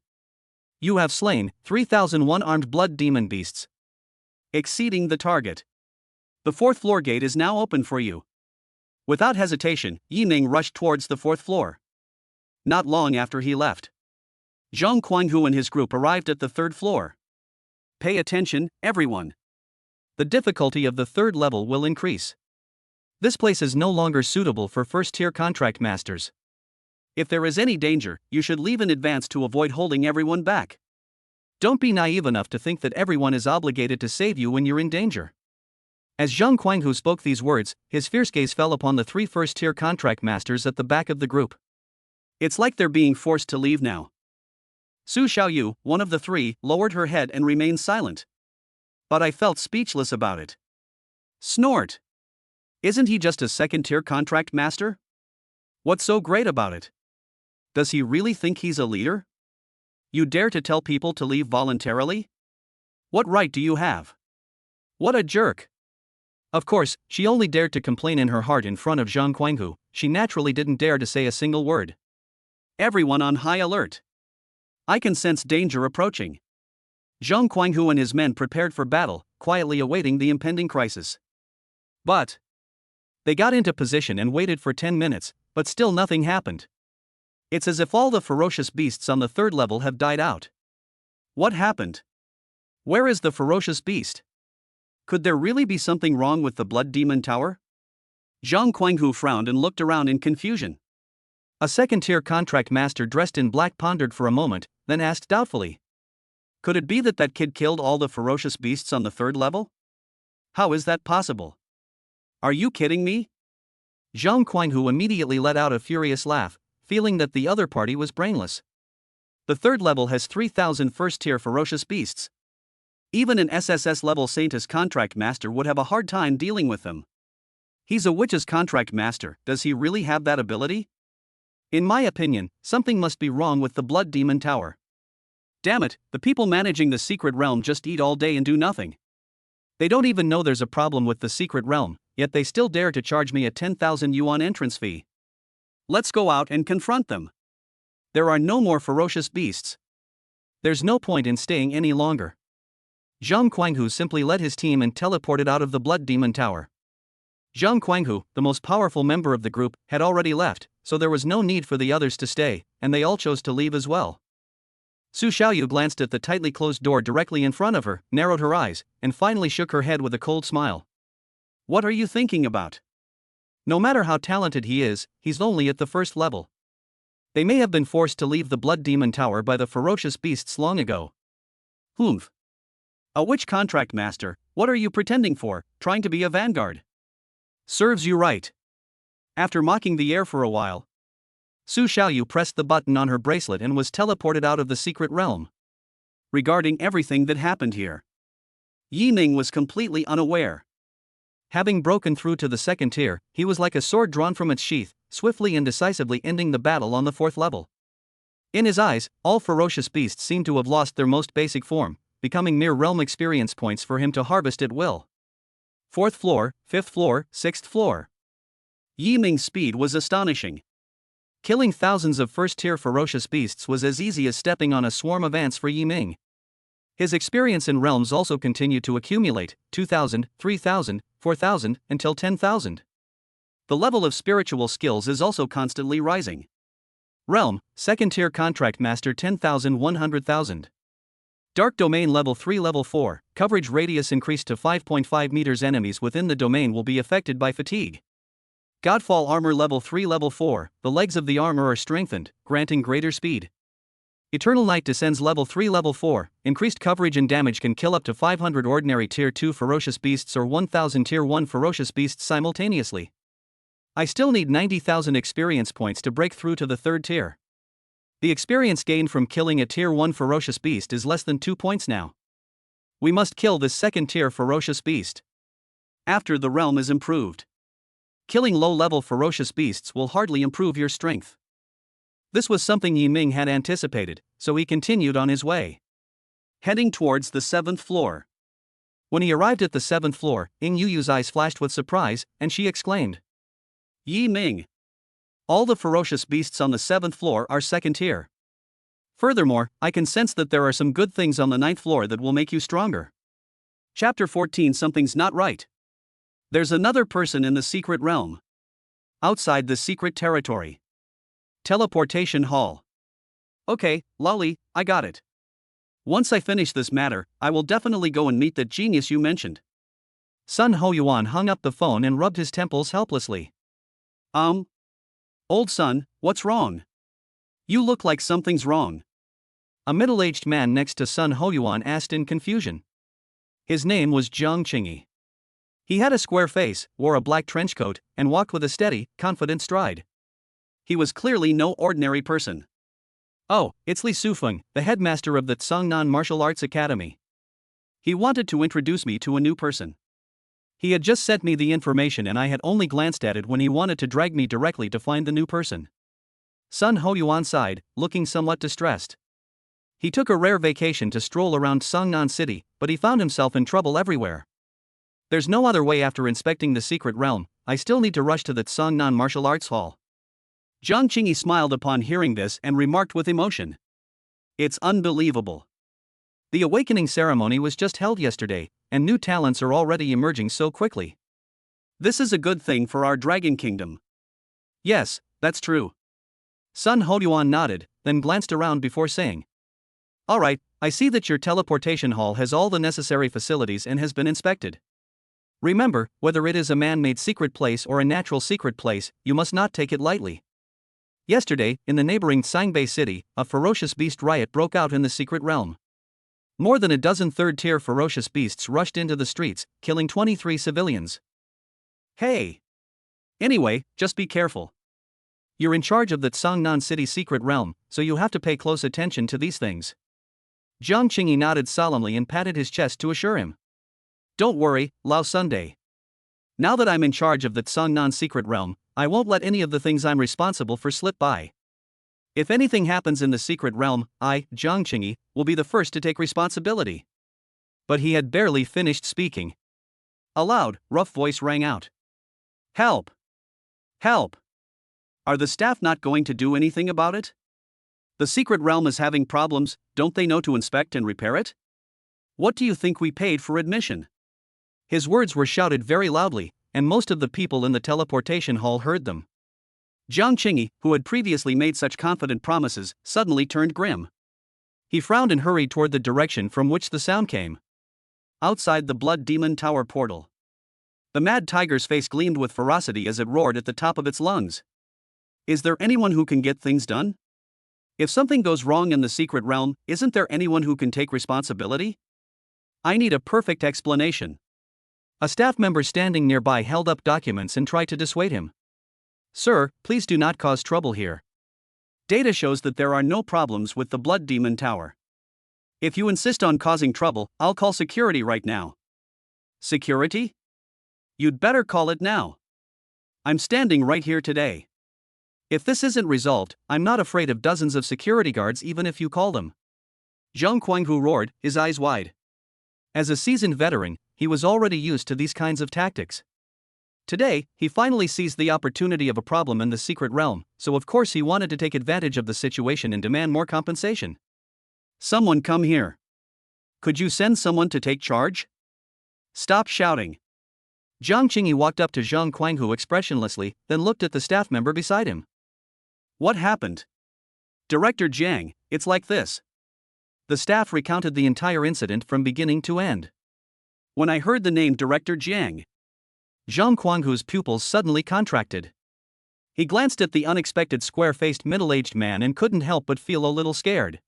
A: You have slain 3,000 one-armed blood demon beasts, exceeding the target. The fourth floor gate is now open for you. Without hesitation, Yi Ming rushed towards the fourth floor. Not long after he left, Zhang Guanghu and his group arrived at the third floor. Pay attention, everyone. The difficulty of the third level will increase. This place is no longer suitable for first-tier contract masters. If there is any danger, you should leave in advance to avoid holding everyone back. Don't be naive enough to think that everyone is obligated to save you when you're in danger. As Zhang Guanghu spoke these words, his fierce gaze fell upon the three first-tier contract masters at the back of the group. It's like they're being forced to leave now. Su Xiaoyu, one of the three, lowered her head and remained silent. But I felt speechless about it. Snort! Isn't he just a second-tier contract master? What's so great about it? Does he really think he's a leader? You dare to tell people to leave voluntarily? What right do you have? What a jerk! Of course, she only dared to complain in her heart in front of Zhang Guanghu. She naturally didn't dare to say a single word. Everyone on high alert. I can sense danger approaching. Zhang Guanghu and his men prepared for battle, quietly awaiting the impending crisis. But they got into position and waited for 10 minutes, but still nothing happened. It's as if all the ferocious beasts on the third level have died out. What happened? Where is the ferocious beast? Could there really be something wrong with the Blood Demon Tower? Zhang Guanghu frowned and looked around in confusion. A second-tier contract master dressed in black pondered for a moment, then asked doubtfully. Could it be that that kid killed all the ferocious beasts on the third level? How is that possible? Are you kidding me? Zhang Guanghu immediately let out a furious laugh, feeling that the other party was brainless. The third level has 3,000 first-tier ferocious beasts. Even an SSS level saintess contract master would have a hard time dealing with them. He's a witch's contract master. Does he really have that ability? In my opinion, something must be wrong with the Blood Demon Tower. Damn it, the people managing the secret realm just eat all day and do nothing. They don't even know there's a problem with the secret realm, yet they still dare to charge me a 10,000 yuan entrance fee. Let's go out and confront them. There are no more ferocious beasts. There's no point in staying any longer. Zhang Guanghu simply led his team and teleported out of the Blood Demon Tower. Zhang Guanghu, the most powerful member of the group, had already left, so there was no need for the others to stay, and they all chose to leave as well. Su Xiaoyu glanced at the tightly closed door directly in front of her, narrowed her eyes, and finally shook her head with a cold smile. What are you thinking about? No matter how talented he is, he's only at the first level. They may have been forced to leave the Blood Demon Tower by the ferocious beasts long ago. Humph. A witch contract master, what are you pretending for, trying to be a vanguard? Serves you right. After mocking the air for a while, Su Xiaoyu pressed the button on her bracelet and was teleported out of the secret realm. Regarding everything that happened here, Yi Ming was completely unaware. Having broken through to the second tier, he was like a sword drawn from its sheath, swiftly and decisively ending the battle on the fourth level. In his eyes, all ferocious beasts seemed to have lost their most basic form, becoming mere realm experience points for him to harvest at will. 4th floor, 5th floor, 6th floor. Yi Ming's speed was astonishing. Killing thousands of first-tier ferocious beasts was as easy as stepping on a swarm of ants for Yi Ming. His experience in realms also continued to accumulate, 2,000, 3,000, 4,000, until 10,000. The level of spiritual skills is also constantly rising. Realm, 2nd tier contract master 10,000 100,000. Dark domain level 3 level 4, coverage radius increased to 5.5 meters. Enemies within the domain will be affected by fatigue. Godfall armor level 3 level 4, the legs of the armor are strengthened, granting greater speed. Eternal Night descends level 3 level 4, increased coverage and damage can kill up to 500 ordinary tier 2 ferocious beasts or 1000 tier 1 ferocious beasts simultaneously. I still need 90,000 experience points to break through to the 3rd tier. The experience gained from killing a tier 1 ferocious beast is less than 2 points now. We must kill this 2nd tier ferocious beast. After the realm is improved. Killing low-level ferocious beasts will hardly improve your strength. This was something Yi Ming had anticipated, so he continued on his way. Heading towards the 7th floor. When he arrived at the 7th floor, Ying Yuyu's eyes flashed with surprise, and she exclaimed, Yi Ming! All the ferocious beasts on the 7th floor are 2nd tier. Furthermore, I can sense that there are some good things on the 9th floor that will make you stronger. Chapter 14. Something's not right. There's another person in the secret realm. Outside the secret territory. Teleportation hall. Okay, Lolly, I got it. Once I finish this matter, I will definitely go and meet that genius you mentioned. Sun Hoyuan hung up the phone and rubbed his temples helplessly. Old son, what's wrong? You look like something's wrong. A middle-aged man next to Sun Hoyuan asked in confusion. His name was Jiang Qingyi. He had a square face, wore a black trench coat, and walked with a steady, confident stride. He was clearly no ordinary person. Oh, it's Li Sufeng, the headmaster of the Tsangnan Martial Arts Academy. He wanted to introduce me to a new person. He had just sent me the information and I had only glanced at it when he wanted to drag me directly to find the new person. Sun Hoyuan sighed, looking somewhat distressed. He took a rare vacation to stroll around Tsangnan City, but he found himself in trouble everywhere. There's no other way. After inspecting the secret realm, I still need to rush to the Tsangnan Martial Arts Hall. Jiang Qingyi smiled upon hearing this and remarked with emotion. It's unbelievable. The awakening ceremony was just held yesterday, and new talents are already emerging so quickly. This is a good thing for our Dragon Kingdom. Yes, that's true. Sun Hoyuan nodded, then glanced around before saying, Alright, I see that your teleportation hall has all the necessary facilities and has been inspected. Remember, whether it is a man-made secret place or a natural secret place, you must not take it lightly. Yesterday, in the neighboring Sangbei city, a ferocious beast riot broke out in the secret realm. More than a dozen third-tier ferocious beasts rushed into the streets, killing 23 civilians. Hey! Anyway, just be careful. You're in charge of the Tsangnan City secret realm, so you have to pay close attention to these things. Jiang Qingyi nodded solemnly and patted his chest to assure him. Don't worry, Lao Sunday. Now that I'm in charge of the Tsangnan secret realm, I won't let any of the things I'm responsible for slip by. If anything happens in the secret realm, I, Jiang Qingyi, will be the first to take responsibility. But he had barely finished speaking. A loud, rough voice rang out. Help! Help! Are the staff not going to do anything about it? The secret realm is having problems, don't they know to inspect and repair it? What do you think we paid for admission? His words were shouted very loudly, and most of the people in the teleportation hall heard them. Jiang Qingyi, who had previously made such confident promises, suddenly turned grim. He frowned and hurried toward the direction from which the sound came. Outside the Blood Demon Tower portal. The mad tiger's face gleamed with ferocity as it roared at the top of its lungs. Is there anyone who can get things done? If something goes wrong in the secret realm, isn't there anyone who can take responsibility? I need a perfect explanation. A staff member standing nearby held up documents and tried to dissuade him. Sir, please do not cause trouble here. Data shows that there are no problems with the Blood Demon Tower. If you insist on causing trouble, I'll call security right now. Security? You'd better call it now. I'm standing right here today. If this isn't resolved, I'm not afraid of dozens of security guards even if you call them. Zhang Guanghu roared, his eyes wide. As a seasoned veteran, he was already used to these kinds of tactics. Today, he finally seized the opportunity of a problem in the secret realm, so of course he wanted to take advantage of the situation and demand more compensation. Someone come here. Could you send someone to take charge? Stop shouting. Jiang Qingyi walked up to Zhang Guanghu expressionlessly, then looked at the staff member beside him. What happened? Director Jiang, it's like this. The staff recounted the entire incident from beginning to end. When I heard the name Director Jiang, Zhang Guanghu's pupils suddenly contracted. He glanced at the unexpected square-faced middle-aged man and couldn't help but feel a little scared.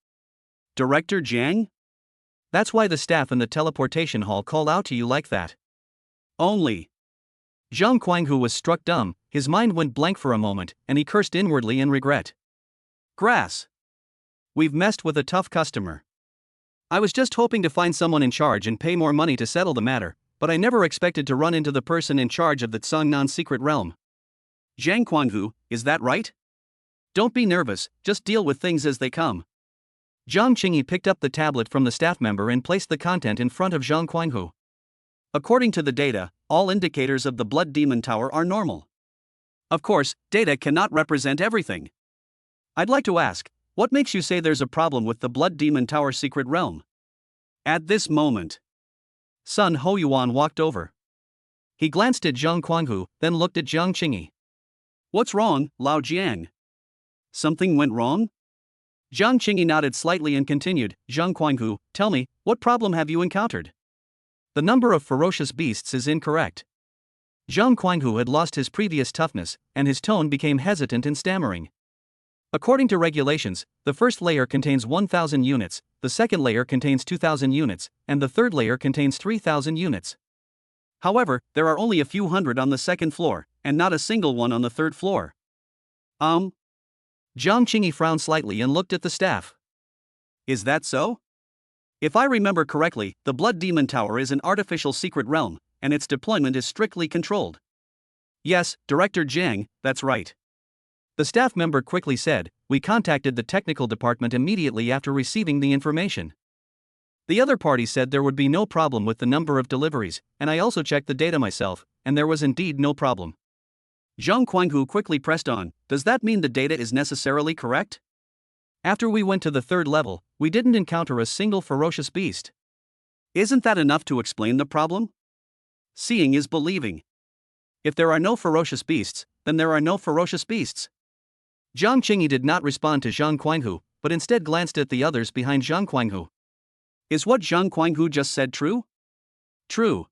A: Director Jiang? That's why the staff in the teleportation hall called out to you like that. Only. Zhang Guanghu was struck dumb, his mind went blank for a moment, and he cursed inwardly in regret. Grass. We've messed with a tough customer. I was just hoping to find someone in charge and pay more money to settle the matter, but I never expected to run into the person in charge of the Tsangnan secret realm. Zhang Guanghu, is that right? Don't be nervous, just deal with things as they come. Jiang Qingyi picked up the tablet from the staff member and placed the content in front of Zhang Guanghu. According to the data, all indicators of the Blood Demon Tower are normal. Of course, data cannot represent everything. I'd like to ask, what makes you say there's a problem with the Blood Demon Tower secret realm? At this moment, Sun Hoyuan walked over. He glanced at Zhang Guanghu, then looked at Jiang Qingyi. What's wrong, Lao Jiang? Something went wrong? Jiang Qingyi nodded slightly and continued, Zhang Guanghu, tell me, what problem have you encountered? The number of ferocious beasts is incorrect. Zhang Guanghu had lost his previous toughness, and his tone became hesitant and stammering. According to regulations, the first layer contains 1,000 units, the second layer contains 2,000 units, and the third layer contains 3,000 units. However, there are only a few hundred on the second floor, and not a single one on the third floor. Jiang Qingyi frowned slightly and looked at the staff. Is that so? If I remember correctly, the Blood Demon Tower is an artificial secret realm, and its deployment is strictly controlled. Yes, Director Jiang, that's right. The staff member quickly said, we contacted the technical department immediately after receiving the information. The other party said there would be no problem with the number of deliveries, and I also checked the data myself, and there was indeed no problem. Zhang Guanghu quickly pressed on, does that mean the data is necessarily correct? After we went to the third level, we didn't encounter a single ferocious beast. Isn't that enough to explain the problem? Seeing is believing. If there are no ferocious beasts, then there are no ferocious beasts. Jiang Qingyi did not respond to Zhang Guanghu, but instead glanced at the others behind Zhang Guanghu. Is what Zhang Guanghu just said true? True.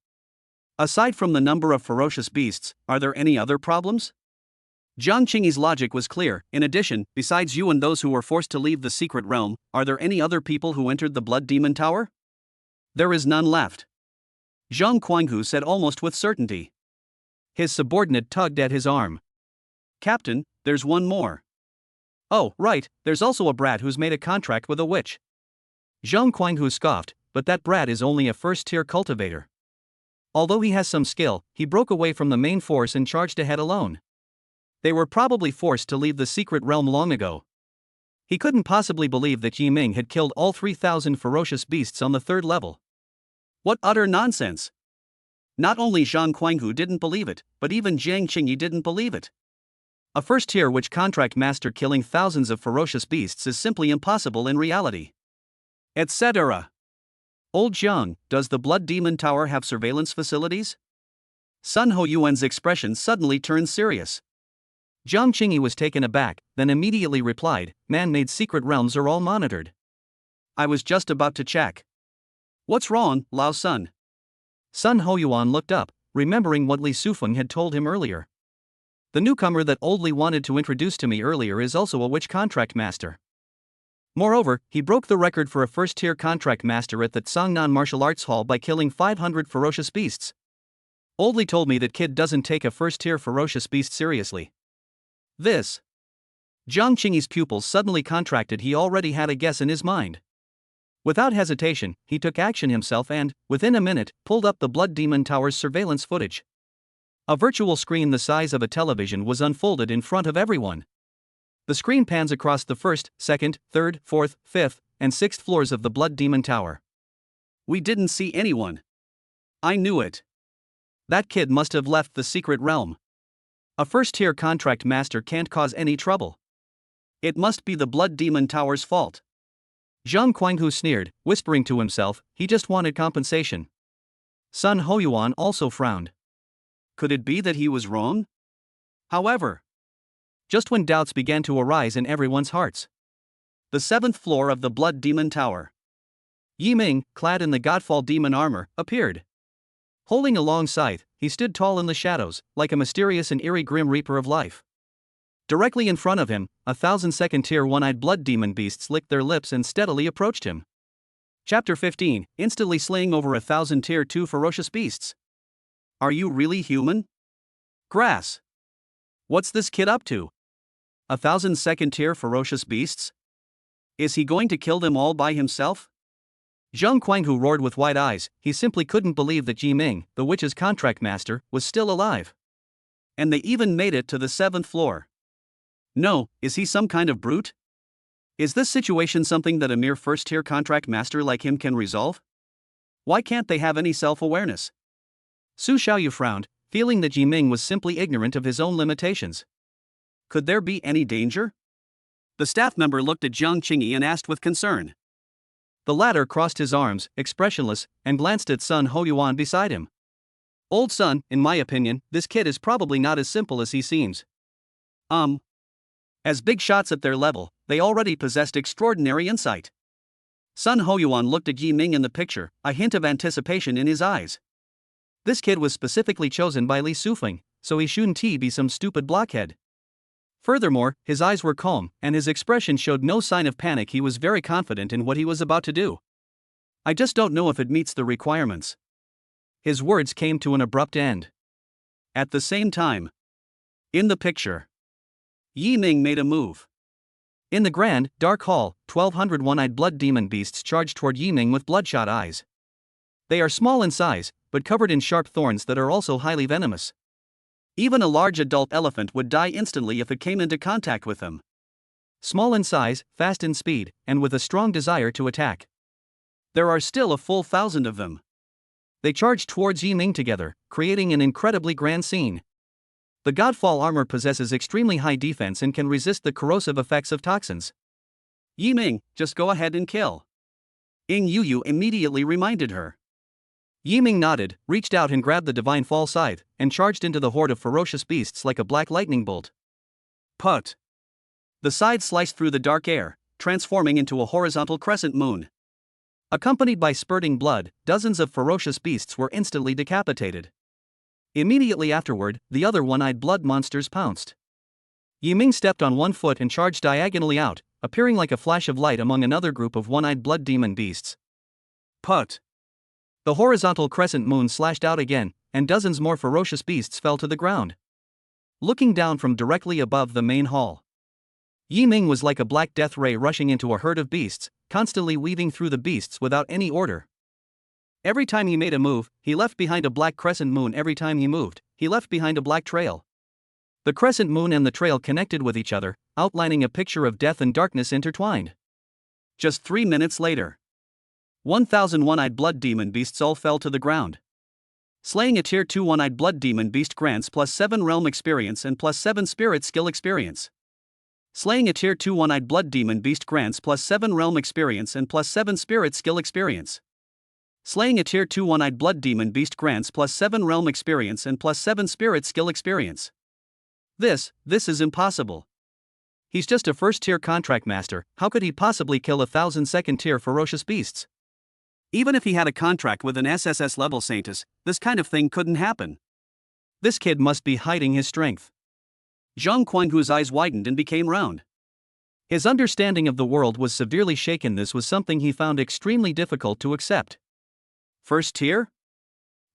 A: Aside from the number of ferocious beasts, are there any other problems? Jiang Qingyi's logic was clear. In addition, besides you and those who were forced to leave the secret realm, are there any other people who entered the Blood Demon Tower? There is none left. Zhang Guanghu said almost with certainty. His subordinate tugged at his arm. Captain, there's one more. Oh, right, there's also a brat who's made a contract with a witch. Zhang Guanghu scoffed, but that brat is only a first-tier cultivator. Although he has some skill, he broke away from the main force and charged ahead alone. They were probably forced to leave the secret realm long ago. He couldn't possibly believe that Yi Ming had killed all 3,000 ferocious beasts on the third level. What utter nonsense! Not only Zhang Guanghu didn't believe it, but even Jiang Qingyi didn't believe it. A first-tier witch contract master killing thousands of ferocious beasts is simply impossible in reality. Etc. Old Jiang, does the Blood Demon Tower have surveillance facilities? Sun Hoyuan's expression suddenly turned serious. Jiang Qingyi was taken aback, then immediately replied, man-made secret realms are all monitored. I was just about to check. What's wrong, Lao Sun? Sun Hoyuan looked up, remembering what Li Sufeng had told him earlier. The newcomer that Old Li wanted to introduce to me earlier is also a witch contract master. Moreover, he broke the record for a first-tier contract master at the Tsangnan Martial Arts Hall by killing 500 ferocious beasts. Old Li told me that kid doesn't take a first-tier ferocious beast seriously. This. Jiang Qingyi's pupils suddenly contracted. He already had a guess in his mind. Without hesitation, he took action himself and, within a minute, pulled up the Blood Demon Tower's surveillance footage. A virtual screen the size of a television was unfolded in front of everyone. The screen pans across the first, second, third, fourth, fifth, and 6th floors of the Blood Demon Tower. We didn't see anyone. I knew it. That kid must have left the secret realm. A first-tier contract master can't cause any trouble. It must be the Blood Demon Tower's fault. Zhang Guanghu sneered, whispering to himself, he just wanted compensation. Sun Hoyuan also frowned. Could it be that he was wrong? However, just when doubts began to arise in everyone's hearts. The 7th floor of the Blood Demon Tower. Yi Ming, clad in the Godfall demon armor, appeared. Holding a long scythe, he stood tall in the shadows, like a mysterious and eerie grim reaper of life. Directly in front of him, 1,000 second-tier one-eyed blood demon beasts licked their lips and steadily approached him. Chapter 15, instantly slaying over 1,000 tier 2 ferocious beasts. Are you really human? Grass. What's this kid up to? 1,000 second-tier ferocious beasts? Is he going to kill them all by himself? Zhang Guanghu roared with wide eyes. He simply couldn't believe that Yi Ming, the witch's contract master, was still alive. And they even made it to the 7th floor. No, is he some kind of brute? Is this situation something that a mere first-tier contract master like him can resolve? Why can't they have any self-awareness? Su Xiaoyu frowned, feeling that Yi Ming was simply ignorant of his own limitations. Could there be any danger? The staff member looked at Jiang Qingyi and asked with concern. The latter crossed his arms, expressionless, and glanced at Sun Hoyuan beside him. Old Sun, in my opinion, this kid is probably not as simple as he seems. As big shots at their level, they already possessed extraordinary insight. Sun Hoyuan looked at Yi Ming in the picture, a hint of anticipation in his eyes. This kid was specifically chosen by Li Sufeng, so he shouldn't be some stupid blockhead. Furthermore, his eyes were calm, and his expression showed no sign of panic. He was very confident in what he was about to do. I just don't know if it meets the requirements. His words came to an abrupt end. At the same time, in the picture, Yi Ming made a move. In the grand, dark hall, 1,200 one-eyed blood demon beasts charged toward Yi Ming with bloodshot eyes. They are small in size, but covered in sharp thorns that are also highly venomous. Even a large adult elephant would die instantly if it came into contact with them. Small in size, fast in speed, and with a strong desire to attack. There are still a full 1,000 of them. They charge towards Yi Ming together, creating an incredibly grand scene. The Godfall armor possesses extremely high defense and can resist the corrosive effects of toxins. Yi Ming, just go ahead and kill. Ying Yuyu immediately reminded her. Yi Ming nodded, reached out and grabbed the divine fall scythe, and charged into the horde of ferocious beasts like a black lightning bolt. Put! The scythe sliced through the dark air, transforming into a horizontal crescent moon. Accompanied by spurting blood, dozens of ferocious beasts were instantly decapitated. Immediately afterward, the other one-eyed blood monsters pounced. Yi Ming stepped on one foot and charged diagonally out, appearing like a flash of light among another group of one-eyed blood demon beasts. Put! The horizontal crescent moon slashed out again, and dozens more ferocious beasts fell to the ground. Looking down from directly above the main hall, Yi Ming was like a black death ray rushing into a herd of beasts, constantly weaving through the beasts without any order. Every time he made a move, he left behind a black crescent moon. Every time he moved, he left behind a black trail. The crescent moon and the trail connected with each other, outlining a picture of death and darkness intertwined. Just 3 minutes later, 1,000 one-eyed blood demon beasts all fell to the ground. Slaying a tier 2 one-eyed blood demon beast grants +7 realm experience and +7 spirit skill experience. Slaying a tier 2 one-eyed blood demon beast grants +7 realm experience and +7 spirit skill experience. Slaying a tier 2 one-eyed blood demon beast grants +7 realm experience and +7 spirit skill experience. This is impossible. He's just a first-tier contract master. How could he possibly kill 1,000 second-tier ferocious beasts? Even if he had a contract with an SSS level saintess, this kind of thing couldn't happen. This kid must be hiding his strength. Zhang Guanghu's eyes widened and became round. His understanding of the world was severely shaken. This was something he found extremely difficult to accept. First tier?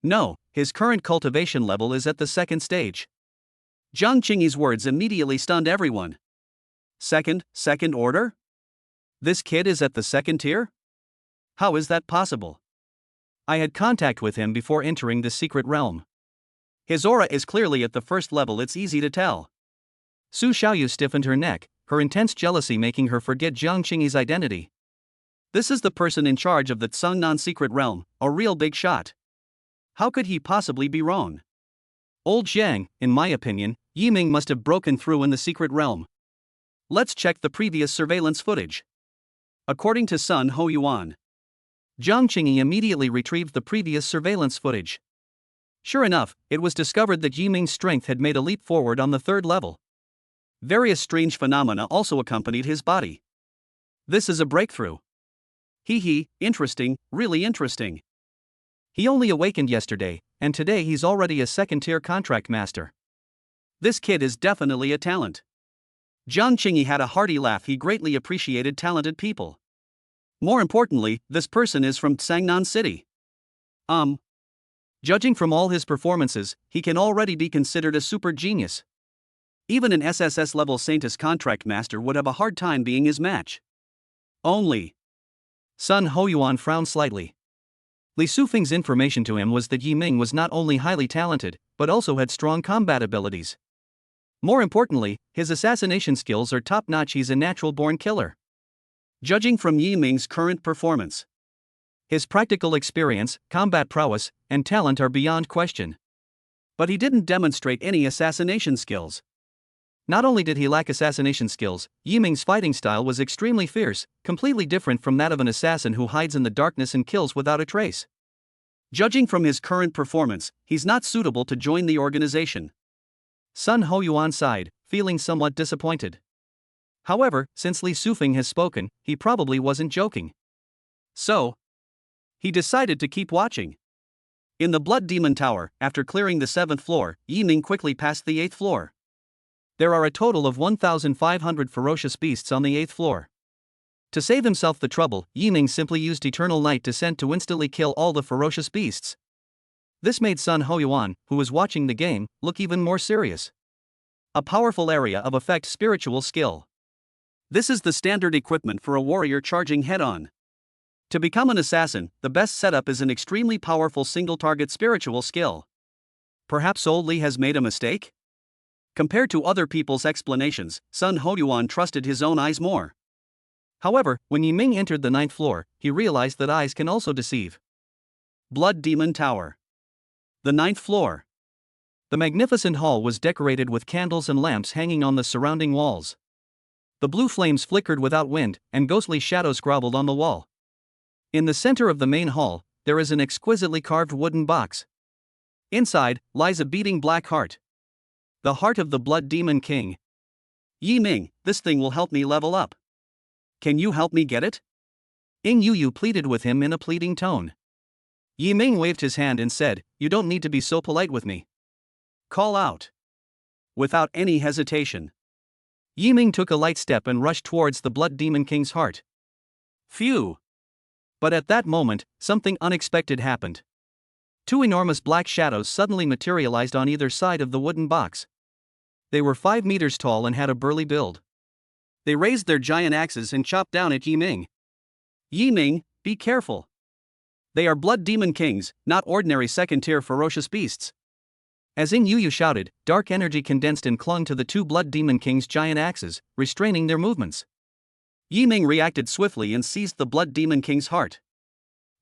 A: No, his current cultivation level is at the 2nd stage. Jiang Qingyi's words immediately stunned everyone. Second order? This kid is at the 2nd tier? How is that possible? I had contact with him before entering the secret realm. His aura is clearly at the 1st level. It's easy to tell. Su Xiaoyu stiffened her neck, her intense jealousy making her forget Jiang Qingyi's identity. This is the person in charge of the Tsungnan secret realm, a real big shot. How could he possibly be wrong? Old Zhang, in my opinion, Yiming must have broken through in the secret realm. Let's check the previous surveillance footage. According to Sun Hoyuan, Jiang Qingyi immediately retrieved the previous surveillance footage. Sure enough, it was discovered that Yiming's strength had made a leap forward on the third level. Various strange phenomena also accompanied his body. This is a breakthrough. Interesting, really interesting. He only awakened yesterday, and today he's already a second-tier contract master. This kid is definitely a talent. Jiang Qingyi had a hearty laugh. He greatly appreciated talented people. More importantly, this person is from Tsangnan City. Judging from all his performances, he can already be considered a super genius. Even an SSS-level saintess contract master would have a hard time being his match. Only. Sun Hoyuan frowned slightly. Li Sufing's information to him was that Yiming was not only highly talented, but also had strong combat abilities. More importantly, his assassination skills are top-notch. He's a natural-born killer. Judging from Yiming's current performance, his practical experience, combat prowess, and talent are beyond question. But he didn't demonstrate any assassination skills. Not only did he lack assassination skills, Yiming's fighting style was extremely fierce, completely different from that of an assassin who hides in the darkness and kills without a trace. Judging from his current performance, he's not suitable to join the organization. Sun Hoyuan sighed, feeling somewhat disappointed. However, since Li Sufing has spoken, he probably wasn't joking. So, he decided to keep watching. In the Blood Demon Tower, after clearing the 7th floor, Yiming quickly passed the 8th floor. There are a total of 1,500 ferocious beasts on the 8th floor. To save himself the trouble, Yiming simply used Eternal Night Descent to instantly kill all the ferocious beasts. This made Sun Hoyuan, who was watching the game, look even more serious. A powerful area of effect spiritual skill. This is the standard equipment for a warrior charging head-on. To become an assassin, the best setup is an extremely powerful single-target spiritual skill. Perhaps old Li has made a mistake? Compared to other people's explanations, Sun Hoyuan trusted his own eyes more. However, when Yiming entered the 9th floor, he realized that eyes can also deceive. Blood Demon Tower. The 9th floor. The magnificent hall was decorated with candles and lamps hanging on the surrounding walls. The blue flames flickered without wind, and ghostly shadows groveled on the wall. In the center of the main hall, there is an exquisitely carved wooden box. Inside lies a beating black heart. The heart of the Blood Demon King. Yiming, this thing will help me level up. Can you help me get it? Ying Yu pleaded with him in a pleading tone. Yiming waved his hand and said, "You don't need to be so polite with me. Call out." Without any hesitation, Yiming took a light step and rushed towards the Blood Demon King's heart. Phew! But at that moment, something unexpected happened. Two enormous black shadows suddenly materialized on either side of the wooden box. They were 5 meters tall and had a burly build. They raised their giant axes and chopped down at Yiming. Yiming, be careful. They are Blood Demon Kings, not ordinary second-tier ferocious beasts. As Ying Yu shouted, dark energy condensed and clung to the two Blood Demon Kings' giant axes, restraining their movements. Yiming reacted swiftly and seized the Blood Demon King's heart.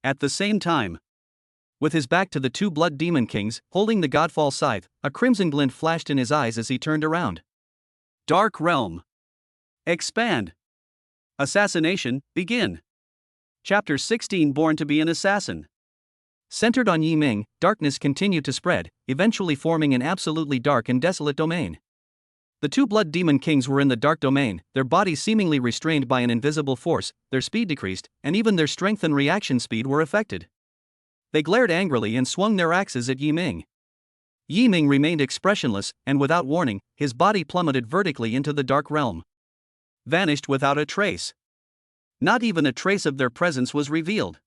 A: At the same time, with his back to the two Blood Demon Kings, holding the Godfall scythe, a crimson glint flashed in his eyes as he turned around. Dark Realm. Expand. Assassination, begin. Chapter 16. Born to be an assassin. Centered on Yiming, darkness continued to spread, eventually forming an absolutely dark and desolate domain. The two Blood Demon Kings were in the dark domain, their bodies seemingly restrained by an invisible force, their speed decreased, and even their strength and reaction speed were affected. They glared angrily and swung their axes at Yiming. Yiming remained expressionless, and without warning, his body plummeted vertically into the dark realm. Vanished without a trace. Not even a trace of their presence was revealed.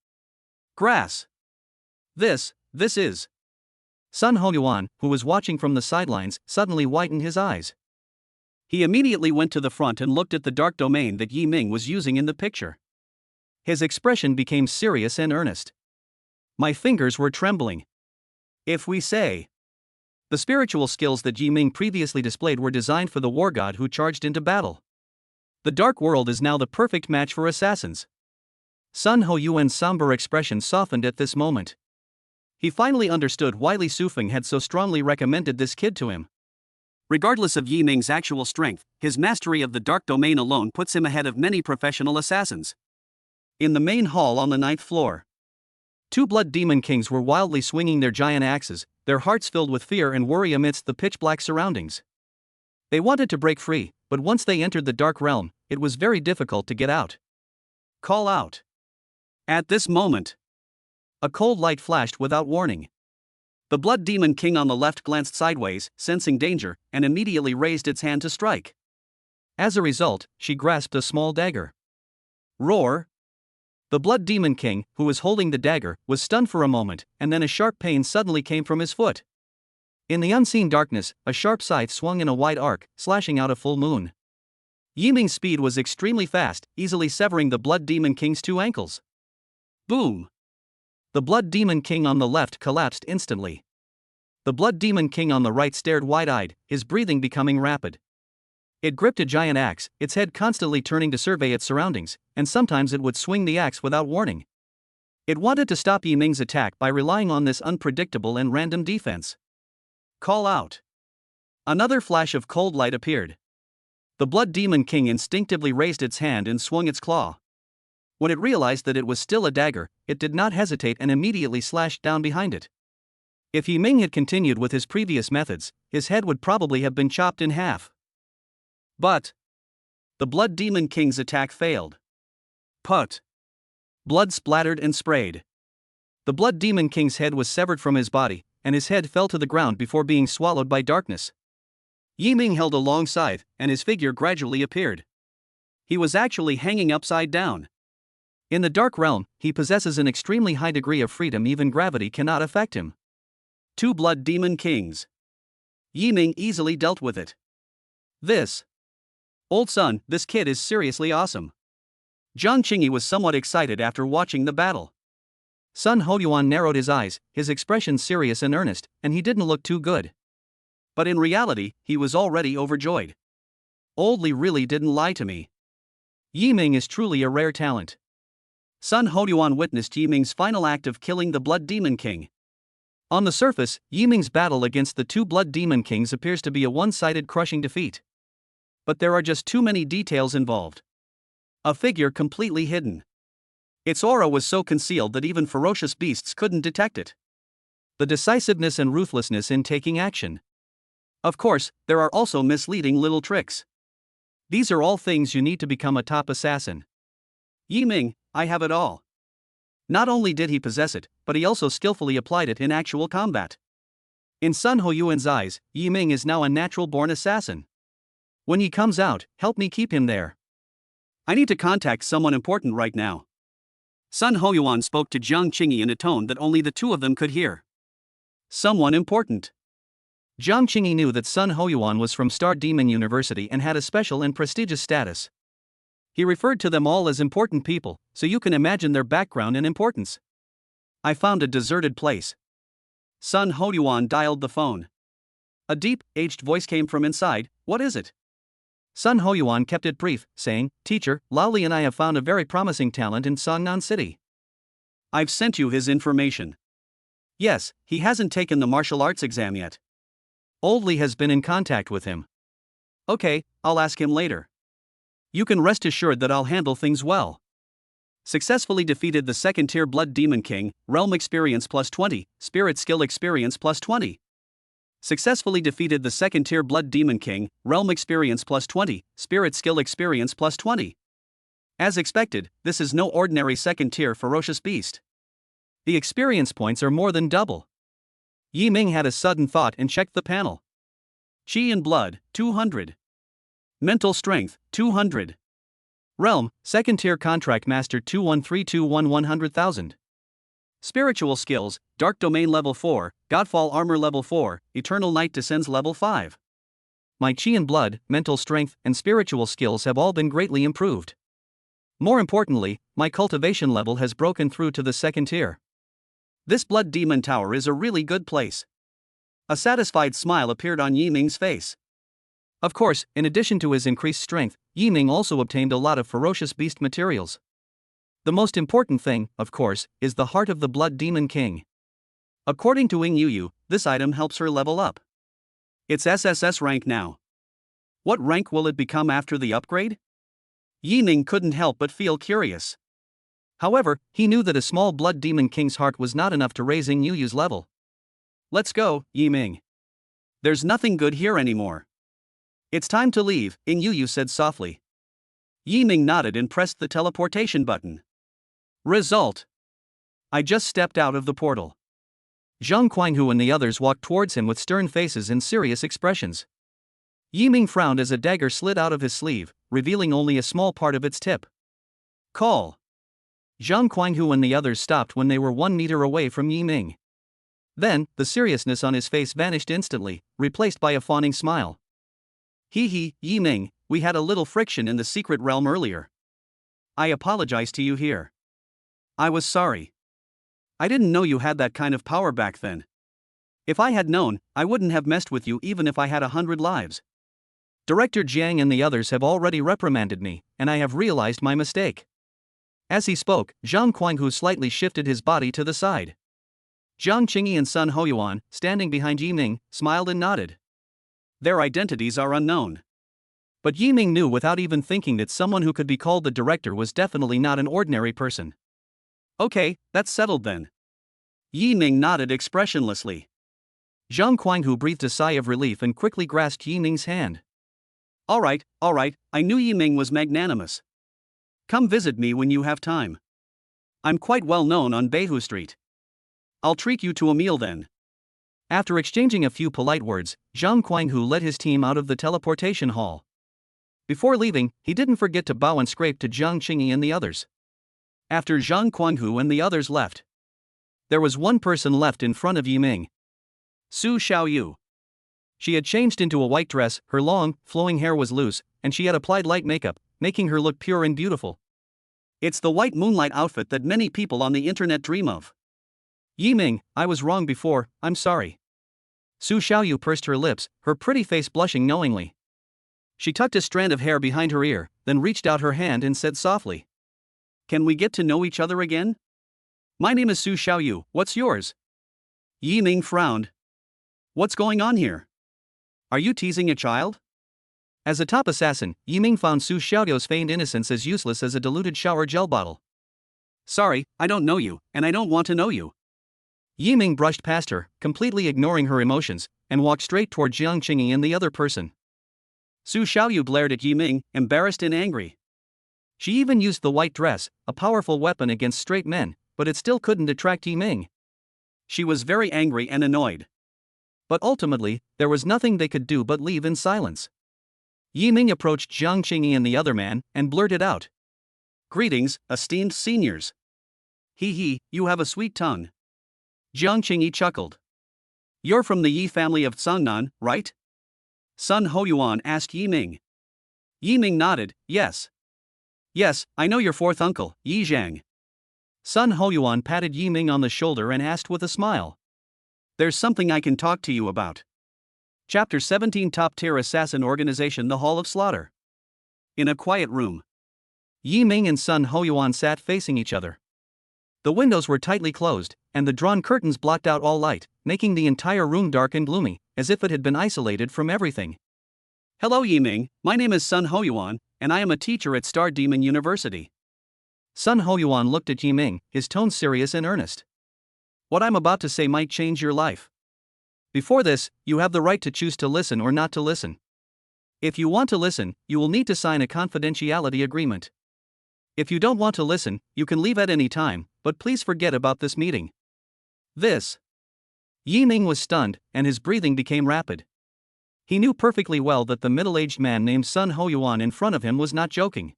A: Grass. This is. Sun Hoyuan, who was watching from the sidelines, suddenly whitened his eyes. He immediately went to the front and looked at the dark domain that Yiming was using in the picture. His expression became serious and earnest. My fingers were trembling. If we say. The spiritual skills that Yiming previously displayed were designed for the war god who charged into battle. The dark world is now the perfect match for assassins. Sun Ho Yuan's somber expression softened at this moment. He finally understood why Li Sufeng had so strongly recommended this kid to him. Regardless of Yi Ming's actual strength, his mastery of the dark domain alone puts him ahead of many professional assassins. In the main hall on the 9th floor, two blood demon kings were wildly swinging their giant axes, their hearts filled with fear and worry amidst the pitch-black surroundings. They wanted to break free, but once they entered the dark realm, it was very difficult to get out. Call out. At this moment, a cold light flashed without warning. The blood demon king on the left glanced sideways, sensing danger, and immediately raised its hand to strike. As a result, she grasped a small dagger. Roar! The blood demon king, who was holding the dagger, was stunned for a moment, and then a sharp pain suddenly came from his foot. In the unseen darkness, a sharp scythe swung in a wide arc, slashing out a full moon. Yi Ming's speed was extremely fast, easily severing the blood demon king's two ankles. Boom! The blood demon king on the left collapsed instantly. The blood demon king on the right stared wide-eyed, his breathing becoming rapid. It gripped a giant axe, its head constantly turning to survey its surroundings, and sometimes it would swing the axe without warning. It wanted to stop Yi Ming's attack by relying on this unpredictable and random defense. Call out. Another flash of cold light appeared. The blood demon king instinctively raised its hand and swung its claw. When it realized that it was still a dagger, it did not hesitate and immediately slashed down behind it. If Yi Ming had continued with his previous methods, his head would probably have been chopped in half. But the blood demon king's attack failed. Put! Blood splattered and sprayed. The blood demon king's head was severed from his body, and his head fell to the ground before being swallowed by darkness. Yi Ming held a long scythe, and his figure gradually appeared. He was actually hanging upside down. In the dark realm, he possesses an extremely high degree of freedom, even gravity cannot affect him. Two blood demon kings. Yi Ming easily dealt with it. Old son, this kid is seriously awesome. Zhang Qingyi was somewhat excited after watching the battle. Sun Hoyuan narrowed his eyes, his expression serious and earnest, and he didn't look too good. But in reality, he was already overjoyed. Old Li really didn't lie to me. Yi Ming is truly a rare talent. Sun Hoyuan witnessed Yi Ming's final act of killing the Blood Demon King. On the surface, Yi Ming's battle against the two Blood Demon Kings appears to be a one-sided crushing defeat. But there are just too many details involved. A figure completely hidden. Its aura was so concealed that even ferocious beasts couldn't detect it. The decisiveness and ruthlessness in taking action. Of course, there are also misleading little tricks. These are all things you need to become a top assassin. Yi Ming, I have it all. Not only did he possess it, but he also skillfully applied it in actual combat. In Sun Hoyuan's eyes, Yi Ming is now a natural-born assassin. When he comes out, help me keep him there. I need to contact someone important right now. Sun Hoyuan spoke to Zhang Qingyi in a tone that only the two of them could hear. Someone important. Zhang Qingyi knew that Sun Hoyuan was from Star Demon University and had a special and prestigious status. He referred to them all as important people, so you can imagine their background and importance. I found a deserted place. Sun Hoyuan dialed the phone. A deep, aged voice came from inside. What is it? Sun Hoyuan kept it brief, saying, Teacher, Lao Li and I have found a very promising talent in Songnan City. I've sent you his information. Yes, he hasn't taken the martial arts exam yet. Old Li has been in contact with him. Okay, I'll ask him later. You can rest assured that I'll handle things well. Successfully defeated the second-tier Blood Demon King, Realm Experience plus 20, Spirit Skill Experience plus 20. Successfully defeated the second-tier Blood Demon King, Realm Experience plus 20, Spirit Skill Experience plus 20. As expected, this is no ordinary second-tier ferocious beast. The experience points are more than double. Yi Ming had a sudden thought and checked the panel. Qi and Blood, 200. Mental Strength, 200. Realm, second-tier Contract Master 213211 100,000. Spiritual Skills, Dark Domain Level 4, Godfall Armor Level 4, Eternal Night Descends Level 5. My Qi and Blood, mental strength, and spiritual skills have all been greatly improved. More importantly, my cultivation level has broken through to the second tier. This Blood Demon Tower is a really good place. A satisfied smile appeared on Yi Ming's face. Of course, in addition to his increased strength, Yi Ming also obtained a lot of ferocious beast materials. The most important thing, of course, is the heart of the Blood Demon King. According to Ying Yu, this item helps her level up. It's SSS rank now. What rank will it become after the upgrade? Yi Ming couldn't help but feel curious. However, he knew that a small Blood Demon King's heart was not enough to raise Ying Yu's level. Let's go, Yi Ming. There's nothing good here anymore. It's time to leave, Ying Yu said softly. Yi Ming nodded and pressed the teleportation button. Result. I just stepped out of the portal. Zhang Guanghu and the others walked towards him with stern faces and serious expressions. Yi Ming frowned as a dagger slid out of his sleeve, revealing only a small part of its tip. Call. Zhang Guanghu and the others stopped when they were 1 meter away from Yi Ming. Then, the seriousness on his face vanished instantly, replaced by a fawning smile. Hee, Yi Ming, we had a little friction in the secret realm earlier. I apologize to you here. I was sorry. I didn't know you had that kind of power back then. If I had known, I wouldn't have messed with you even if I had 100 lives. Director Jiang and the others have already reprimanded me, and I have realized my mistake. As he spoke, Zhang Guanghu slightly shifted his body to the side. Jiang Qingyi and Sun Hoyuan, standing behind Yi Ming, smiled and nodded. Their identities are unknown. But Yi Ming knew without even thinking that someone who could be called the director was definitely not an ordinary person. Okay, that's settled then. Yi Ming nodded expressionlessly. Zhang Guanghu breathed a sigh of relief and quickly grasped Yi Ming's hand. All right, I knew Yi Ming was magnanimous. Come visit me when you have time. I'm quite well known on Beihu Street. I'll treat you to a meal then. After exchanging a few polite words, Zhang Guanghu led his team out of the teleportation hall. Before leaving, he didn't forget to bow and scrape to Jiang Qingyi and the others. After Zhang Guanghu and the others left, there was one person left in front of Yi Ming. Su Xiaoyu. She had changed into a white dress, her long, flowing hair was loose, and she had applied light makeup, making her look pure and beautiful. It's the white moonlight outfit that many people on the internet dream of. Yi Ming, I was wrong before, I'm sorry. Su Xiaoyu pursed her lips, her pretty face blushing knowingly. She tucked a strand of hair behind her ear, then reached out her hand and said softly. Can we get to know each other again? My name is Su Xiaoyu, what's yours? Yi Ming frowned. What's going on here? Are you teasing a child? As a top assassin, Yi Ming found Su Xiaoyu's feigned innocence as useless as a diluted shower gel bottle. Sorry, I don't know you, and I don't want to know you. Yi Ming brushed past her, completely ignoring her emotions, and walked straight toward Jiang Qingyi and the other person. Su Xiaoyu glared at Yi Ming, embarrassed and angry. She even used the white dress, a powerful weapon against straight men, but it still couldn't attract Yi Ming. She was very angry and annoyed. But ultimately, there was nothing they could do but leave in silence. Yi Ming approached Jiang Qingyi and the other man, and blurted out. Greetings, esteemed seniors. Hee, you have a sweet tongue. Jiang Qingyi chuckled. You're from the Yi family of Tsangnan, right? Sun Hoyuan asked Yi Ming. Yi Ming nodded, yes. Yes, I know your fourth uncle, Yi Zhang. Sun Hoyuan patted Yi Ming on the shoulder and asked with a smile. There's something I can talk to you about. Chapter 17 Top-tier Assassin Organization The Hall of Slaughter. In a quiet room, Yi Ming and Sun Hoyuan sat facing each other. The windows were tightly closed, and the drawn curtains blocked out all light, making the entire room dark and gloomy, as if it had been isolated from everything. Hello Yi Ming, my name is Sun Hoyuan, and I am a teacher at Star Demon University. Sun Hoyuan looked at Yi Ming, his tone serious and earnest. What I'm about to say might change your life. Before this, you have the right to choose to listen or not to listen. If you want to listen, you will need to sign a confidentiality agreement. If you don't want to listen, you can leave at any time, but please forget about this meeting. This. Yi Ming was stunned, and his breathing became rapid. He knew perfectly well that the middle-aged man named Sun Hoyuan in front of him was not joking.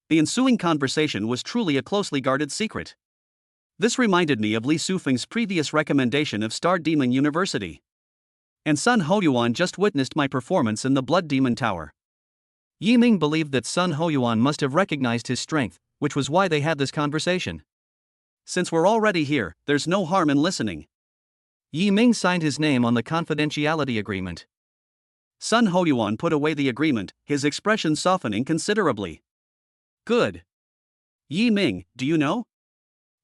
A: The ensuing conversation was truly a closely guarded secret. This reminded me of Li Sufeng's previous recommendation of Star Demon University. And Sun Hoyuan just witnessed my performance in the Blood Demon Tower. Yi Ming believed that Sun Hoyuan must have recognized his strength, which was why they had this conversation. Since we're already here, there's no harm in listening. Yi Ming signed his name on the confidentiality agreement. Sun Hoyuan put away the agreement, his expression softening considerably. Good. Yi Ming, do you know?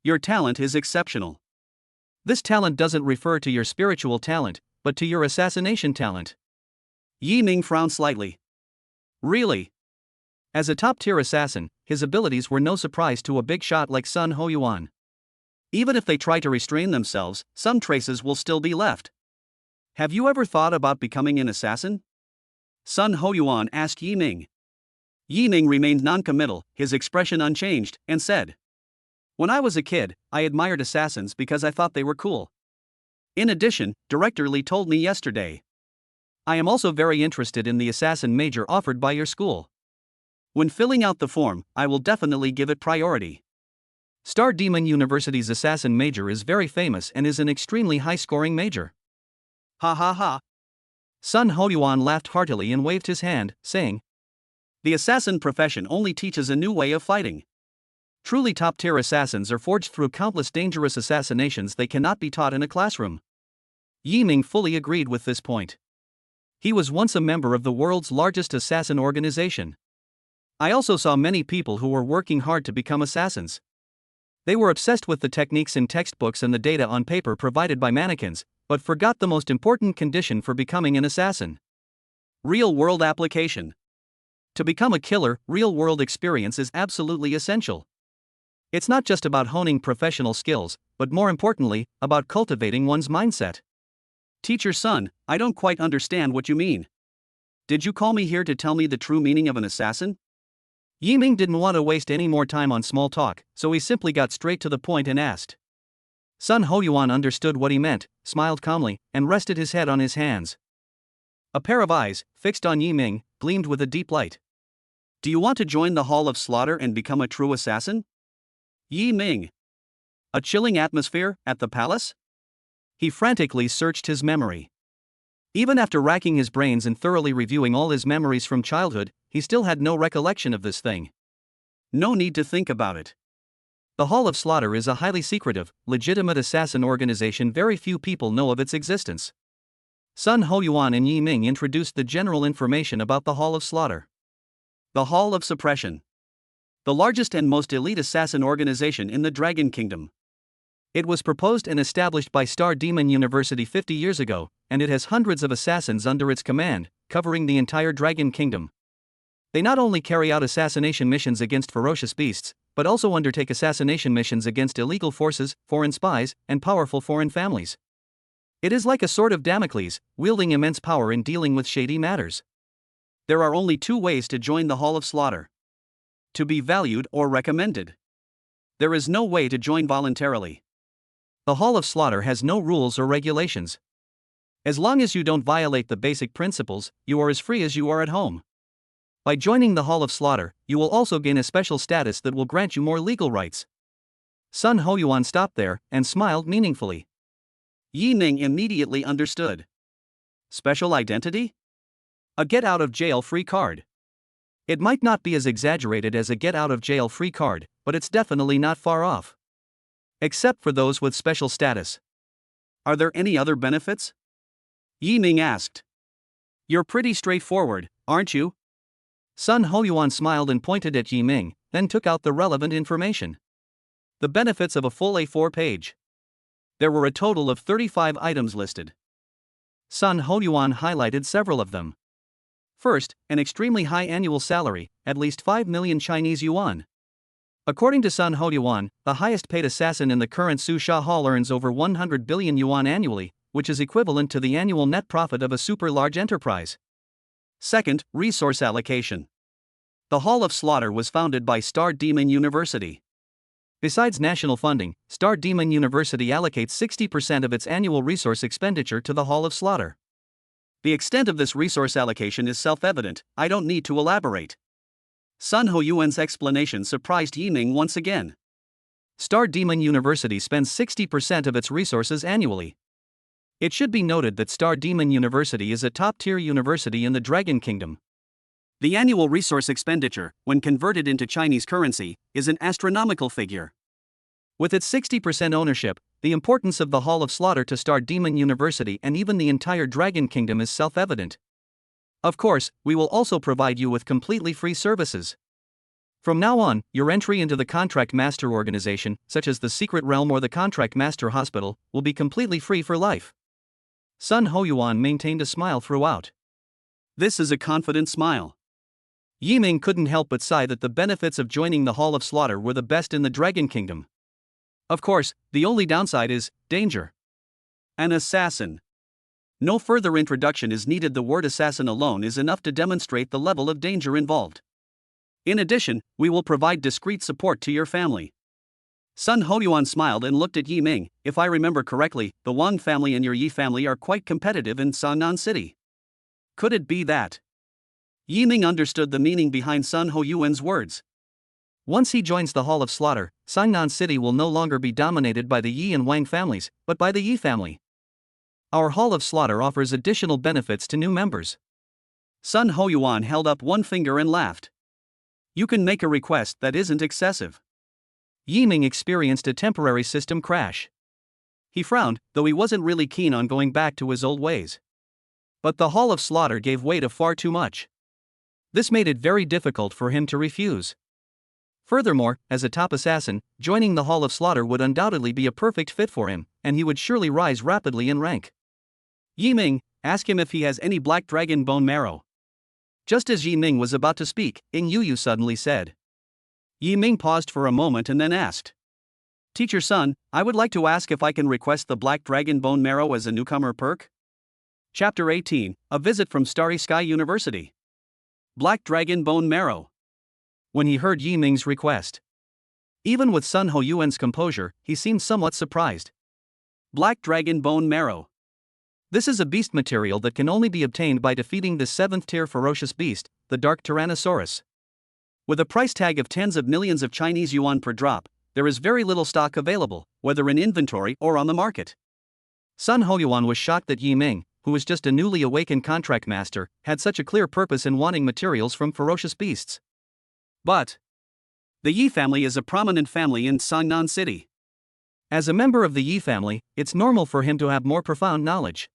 A: Your talent is exceptional. This talent doesn't refer to your spiritual talent, but to your assassination talent. Yi Ming frowned slightly. Really? As a top-tier assassin, his abilities were no surprise to a big shot like Sun Hoyuan. Even if they try to restrain themselves, some traces will still be left. Have you ever thought about becoming an assassin? Sun Hoyuan asked Yi Ming. Yi Ming remained non-committal, his expression unchanged, and said, "When I was a kid, I admired assassins because I thought they were cool. In addition, Director Lee told me yesterday. I am also very interested in the assassin major offered by your school. When filling out the form, I will definitely give it priority." Star Demon University's assassin major is very famous and is an extremely high-scoring major. Ha ha ha. Sun Hoyuan laughed heartily and waved his hand, saying, "The assassin profession only teaches a new way of fighting. Truly top-tier assassins are forged through countless dangerous assassinations they cannot be taught in a classroom." Yi Ming fully agreed with this point. He was once a member of the world's largest assassin organization. I also saw many people who were working hard to become assassins. They were obsessed with the techniques in textbooks and the data on paper provided by mannequins, but forgot the most important condition for becoming an assassin: real-world application. To become a killer, real-world experience is absolutely essential. It's not just about honing professional skills, but more importantly, about cultivating one's mindset. Teacher Sun, I don't quite understand what you mean. Did you call me here to tell me the true meaning of an assassin? Yi Ming didn't want to waste any more time on small talk, so he simply got straight to the point and asked. Sun Hoyuan understood what he meant, smiled calmly, and rested his head on his hands. A pair of eyes, fixed on Yi Ming, gleamed with a deep light. Do you want to join the Hall of Slaughter and become a true assassin? Yi Ming. A chilling atmosphere at the palace? He frantically searched his memory. Even after racking his brains and thoroughly reviewing all his memories from childhood, he still had no recollection of this thing. No need to think about it. The Hall of Slaughter is a highly secretive, legitimate assassin organization. Very few people know of its existence. Sun Hoyuan and Yi Ming introduced the general information about the Hall of Slaughter. The Hall of Suppression. The largest and most elite assassin organization in the Dragon Kingdom. It was proposed and established by Star Demon University 50 years ago, and it has hundreds of assassins under its command, covering the entire Dragon Kingdom. They not only carry out assassination missions against ferocious beasts, but also undertake assassination missions against illegal forces, foreign spies, and powerful foreign families. It is like a sword of Damocles, wielding immense power in dealing with shady matters. There are only two ways to join the Hall of Slaughter: to be valued or recommended. There is no way to join voluntarily. The Hall of Slaughter has no rules or regulations. As long as you don't violate the basic principles, you are as free as you are at home. By joining the Hall of Slaughter, you will also gain a special status that will grant you more legal rights. Sun Hoyuan stopped there and smiled meaningfully. Yi Ming immediately understood. Special identity? A get-out-of-jail-free card. It might not be as exaggerated as a get-out-of-jail-free card, but it's definitely not far off. Except for those with special status. Are there any other benefits? Yi Ming asked. You're pretty straightforward, aren't you? Sun Hoyuan smiled and pointed at Yi Ming, then took out the relevant information. The benefits of a full A4 page. There were a total of 35 items listed. Sun Hoyuan highlighted several of them. First, an extremely high annual salary, at least 5 million Chinese yuan. According to Sun Hoyuan, the highest paid assassin in the current Su Sha Hall earns over 100 billion yuan annually, which is equivalent to the annual net profit of a super large enterprise. Second, resource allocation. The Hall of Slaughter was founded by Star Demon University. Besides national funding, Star Demon University allocates 60% of its annual resource expenditure to the Hall of Slaughter. The extent of this resource allocation is self-evident, I don't need to elaborate. Sun Hoyuan's explanation surprised Yi Ming once again. Star Demon University spends 60% of its resources annually. It should be noted that Star Demon University is a top-tier university in the Dragon Kingdom. The annual resource expenditure, when converted into Chinese currency, is an astronomical figure. With its 60% ownership, the importance of the Hall of Slaughter to Star Demon University and even the entire Dragon Kingdom is self-evident. Of course, we will also provide you with completely free services. From now on, your entry into the contract master organization, such as the Secret Realm or the Contract Master Hospital, will be completely free for life. Sun Hoyuan maintained a smile throughout. This is a confident smile. Yiming couldn't help but sigh that the benefits of joining the Hall of Slaughter were the best in the Dragon Kingdom. Of course, the only downside is danger. An assassin. No further introduction is needed. The word assassin alone is enough to demonstrate the level of danger involved. In addition, we will provide discreet support to your family. Sun Hoyuan smiled and looked at Yiming. If I remember correctly, the Wang family and your Yi family are quite competitive in Sangnan City. Could it be that? Yiming understood the meaning behind Sun Hoyuan's words. Once he joins the Hall of Slaughter, Sangnan City will no longer be dominated by the Yi and Wang families, but by the Yi family. Our Hall of Slaughter offers additional benefits to new members. Sun Hoyuan held up one finger and laughed. You can make a request that isn't excessive. Yiming experienced a temporary system crash. He frowned, though he wasn't really keen on going back to his old ways. But the Hall of Slaughter gave way to far too much. This made it very difficult for him to refuse. Furthermore, as a top assassin, joining the Hall of Slaughter would undoubtedly be a perfect fit for him, and he would surely rise rapidly in rank. Yiming, ask him if he has any black dragon bone marrow. Just as Yiming was about to speak, Ing Yu suddenly said. Yiming paused for a moment and then asked. Teacher Sun, I would like to ask if I can request the black dragon bone marrow as a newcomer perk? Chapter 18, A Visit from Starry Sky University. Black dragon bone marrow. When he heard Yiming's request, even with Sun Hoyuan's composure, he seemed somewhat surprised. Black dragon bone marrow. This is a beast material that can only be obtained by defeating the 7th tier ferocious beast, the Dark Tyrannosaurus. With a price tag of tens of millions of Chinese yuan per drop, there is very little stock available, whether in inventory or on the market. Sun Hoyuan was shocked that Yiming, who was just a newly awakened contract master, had such a clear purpose in wanting materials from ferocious beasts. But the Yi family is a prominent family in Sangnan City. As a member of the Yi family, it's normal for him to have more profound knowledge.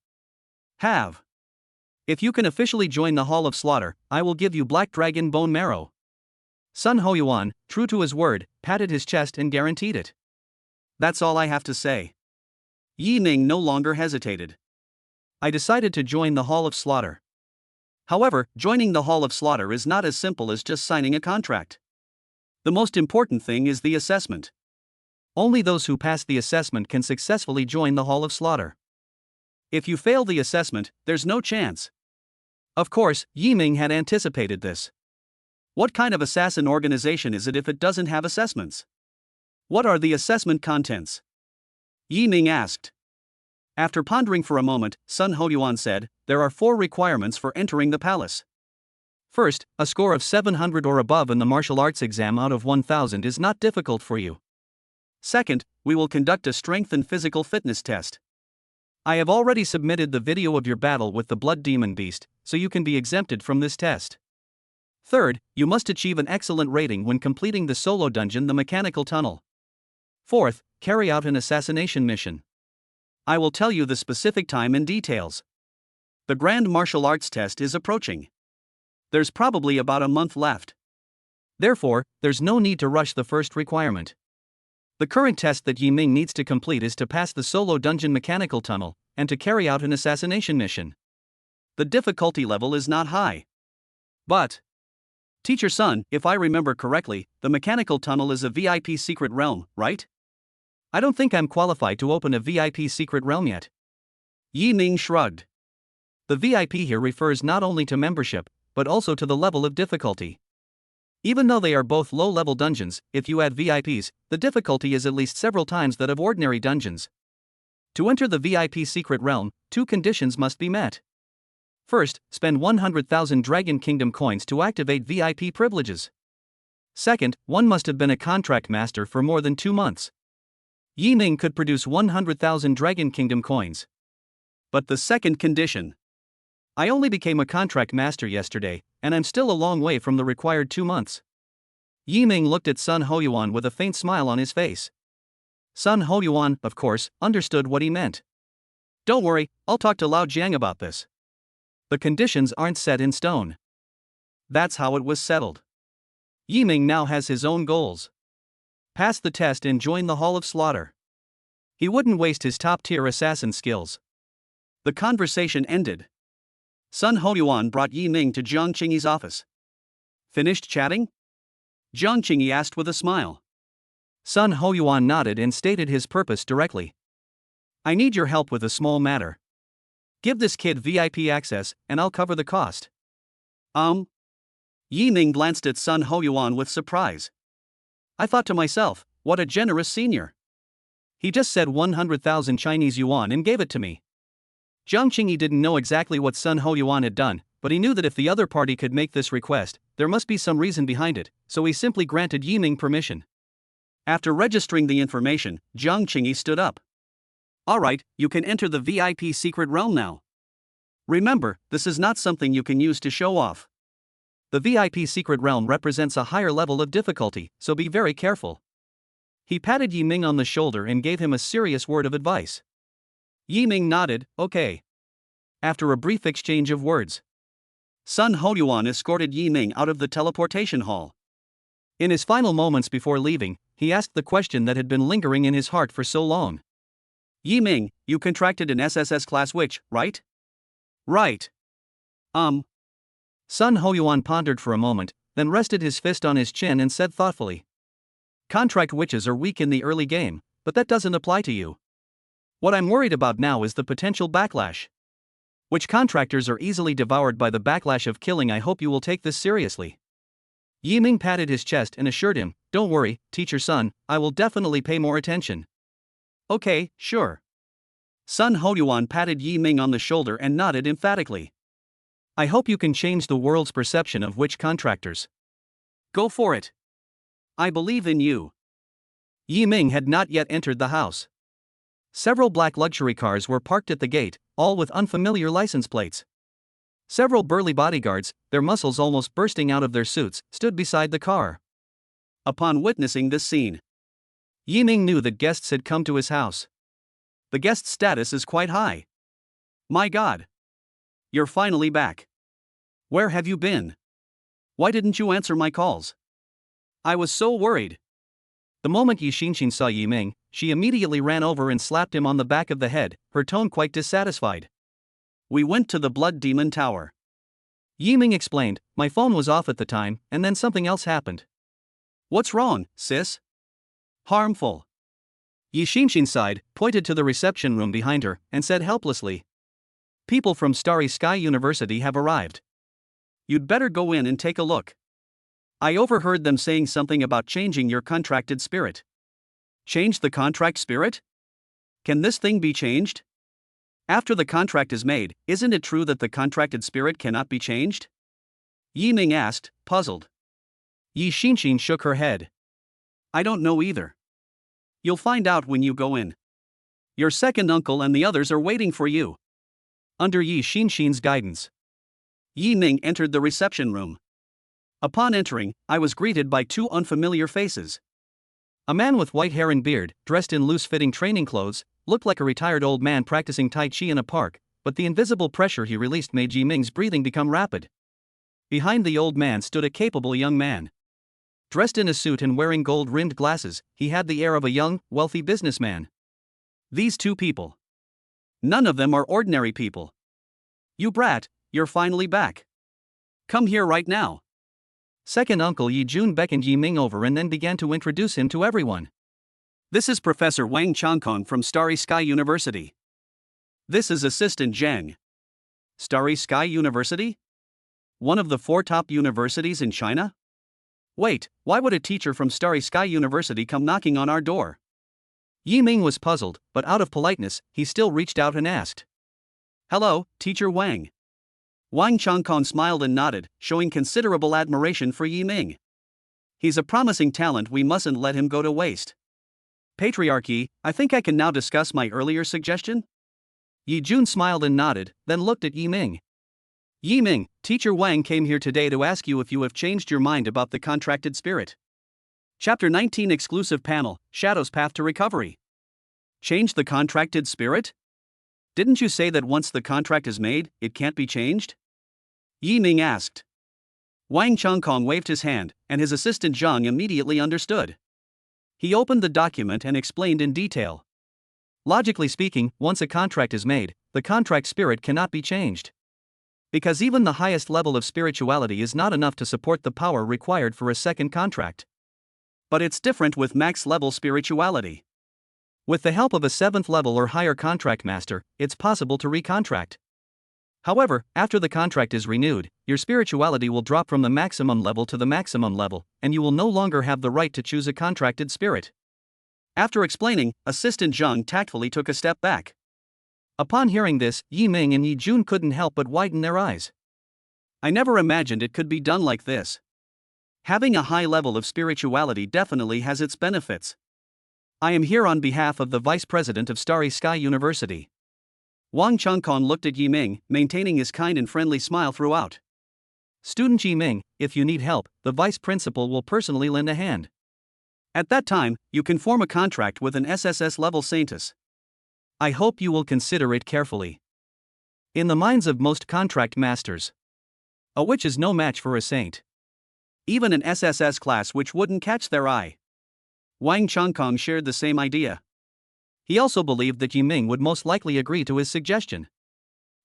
A: If you can officially join the Hall of Slaughter, I will give you black dragon bone marrow. Sun Hoyuan, true to his word, patted his chest and guaranteed it. That's all I have to say. Yiming no longer hesitated. I decided to join the Hall of Slaughter. However, joining the Hall of Slaughter is not as simple as just signing a contract. The most important thing is the assessment. Only those who pass the assessment can successfully join the Hall of Slaughter. If you fail the assessment, there's no chance. Of course, Yiming had anticipated this. What kind of assassin organization is it if it doesn't have assessments? What are the assessment contents? Yiming asked. After pondering for a moment, Sun Hoyuan said, there are 4 requirements for entering the palace. First, a score of 700 or above in the martial arts exam out of 1000 is not difficult for you. Second, we will conduct a strength and physical fitness test. I have already submitted the video of your battle with the Blood Demon Beast, so you can be exempted from this test. Third, you must achieve an excellent rating when completing the solo dungeon, the Mechanical Tunnel. Fourth, carry out an assassination mission. I will tell you the specific time and details. The Grand Martial Arts test is approaching. There's probably about a month left. Therefore, there's no need to rush the first requirement. The current test that Yiming needs to complete is to pass the solo dungeon Mechanical Tunnel, and to carry out an assassination mission. The difficulty level is not high. But, Teacher Sun, if I remember correctly, the Mechanical Tunnel is a VIP secret realm, right? I don't think I'm qualified to open a VIP secret realm yet. Yiming shrugged. The VIP here refers not only to membership, but also to the level of difficulty. Even though they are both low-level dungeons, if you add VIPs, the difficulty is at least several times that of ordinary dungeons. To enter the VIP secret realm, 2 conditions must be met. First, spend 100,000 Dragon Kingdom coins to activate VIP privileges. Second, one must have been a contract master for more than 2 months. Yiming could produce 100,000 Dragon Kingdom coins. But the second condition. I only became a contract master yesterday, and I'm still a long way from the required 2 months. Yiming looked at Sun Hoyuan with a faint smile on his face. Sun Hoyuan, of course, understood what he meant. Don't worry, I'll talk to Lao Jiang about this. The conditions aren't set in stone. That's how it was settled. Yi Ming now has his own goals. Pass the test and join the Hall of Slaughter. He wouldn't waste his top-tier assassin skills. The conversation ended. Sun Hoyuan brought Yi Ming to Jiang Qingyi's office. Finished chatting? Jiang Qingyi asked with a smile. Sun Hoyuan nodded and stated his purpose directly. I need your help with a small matter. Give this kid VIP access, and I'll cover the cost. Yi Ming glanced at Sun Hoyuan with surprise. I thought to myself, what a generous senior. He just said 100,000 Chinese yuan and gave it to me. Jiang Qingyi didn't know exactly what Sun Hoyuan had done, but he knew that if the other party could make this request, there must be some reason behind it, so he simply granted Yi Ming permission. After registering the information, Jiang Qingyi stood up. Alright, you can enter the VIP secret realm now. Remember, this is not something you can use to show off. The VIP secret realm represents a higher level of difficulty, so be very careful. He patted Yi Ming on the shoulder and gave him a serious word of advice. Yi Ming nodded, okay. After a brief exchange of words, Sun Hoyuan escorted Yi Ming out of the teleportation hall. In his final moments before leaving, he asked the question that had been lingering in his heart for so long. Yi Ming, you contracted an SSS class witch, right? Right. Sun Hoyuan pondered for a moment, then rested his fist on his chin and said thoughtfully. Contract witches are weak in the early game, but that doesn't apply to you. What I'm worried about now is the potential backlash. Witch contractors are easily devoured by the backlash of killing. I hope you will take this seriously. Yi Ming patted his chest and assured him, don't worry, teacher Sun, I will definitely pay more attention. Okay, sure. Sun Hoyuan patted Yi Ming on the shoulder and nodded emphatically. I hope you can change the world's perception of witch contractors. Go for it. I believe in you. Yi Ming had not yet entered the house. Several black luxury cars were parked at the gate, all with unfamiliar license plates. Several burly bodyguards, their muscles almost bursting out of their suits, stood beside the car. Upon witnessing this scene, Yi Ming knew that guests had come to his house. The guest status is quite high. My God. You're finally back. Where have you been? Why didn't you answer my calls? I was so worried. The moment Yi Xinxin saw Yi Ming, she immediately ran over and slapped him on the back of the head, her tone quite dissatisfied. We went to the Blood Demon Tower. Yi Ming explained, my phone was off at the time, and then something else happened. What's wrong, sis? Harmful. Yi Xinxin sighed, pointed to the reception room behind her, and said helplessly. People from Starry Sky University have arrived. You'd better go in and take a look. I overheard them saying something about changing your contracted spirit. Change the contract spirit? Can this thing be changed? After the contract is made, isn't it true that the contracted spirit cannot be changed? Yi Ming asked, puzzled. Yi Xinxin shook her head. I don't know either. You'll find out when you go in. Your second uncle and the others are waiting for you. Under Yi Xinxin's guidance, Yi Ming entered the reception room. Upon entering, I was greeted by two unfamiliar faces. A man with white hair and beard, dressed in loose-fitting training clothes, looked like a retired old man practicing Tai Chi in a park, but the invisible pressure he released made Yi Ming's breathing become rapid. Behind the old man stood a capable young man. Dressed in a suit and wearing gold-rimmed glasses, he had the air of a young, wealthy businessman. These two people. None of them are ordinary people. You brat, you're finally back. Come here right now. Second uncle Yi Jun beckoned Yi Ming over and then began to introduce him to everyone. This is Professor Wang Changkong from Starry Sky University. This is Assistant Zheng. Starry Sky University? One of the 4 top universities in China? Wait, why would a teacher from Starry Sky University come knocking on our door? Yi Ming was puzzled, but out of politeness, he still reached out and asked. Hello, Teacher Wang. Wang Changkong smiled and nodded, showing considerable admiration for Yi Ming. He's a promising talent, we mustn't let him go to waste. Patriarchy, I think I can now discuss my earlier suggestion? Yi Jun smiled and nodded, then looked at Yi Ming. Yi Ming, Teacher Wang came here today to ask you if you have changed your mind about the contracted spirit. Chapter 19 Exclusive Panel, Shadow's Path to Recovery. Change the contracted spirit? Didn't you say that once the contract is made, it can't be changed? Yi Ming asked. Wang Chongkong waved his hand, and his assistant Zhang immediately understood. He opened the document and explained in detail. Logically speaking, once a contract is made, the contract spirit cannot be changed. Because even the highest level of spirituality is not enough to support the power required for a second contract. But it's different with max level spirituality. With the help of a 7th level or higher contract master, it's possible to recontract. However, after the contract is renewed, your spirituality will drop from the maximum level to the maximum level, and you will no longer have the right to choose a contracted spirit. After explaining, Assistant Zhang tactfully took a step back. Upon hearing this, Yi Ming and Yi Jun couldn't help but widen their eyes. I never imagined it could be done like this. Having a high level of spirituality definitely has its benefits. I am here on behalf of the Vice President of Starry Sky University. Wang Chongkong looked at Yi Ming, maintaining his kind and friendly smile throughout. Student Yi Ming, if you need help, the Vice Principal will personally lend a hand. At that time, you can form a contract with an SSS level saintess. I hope you will consider it carefully. In the minds of most contract masters, a witch is no match for a saint. Even an SSS class witch wouldn't catch their eye. Wang Chongkong shared the same idea. He also believed that Yi Ming would most likely agree to his suggestion.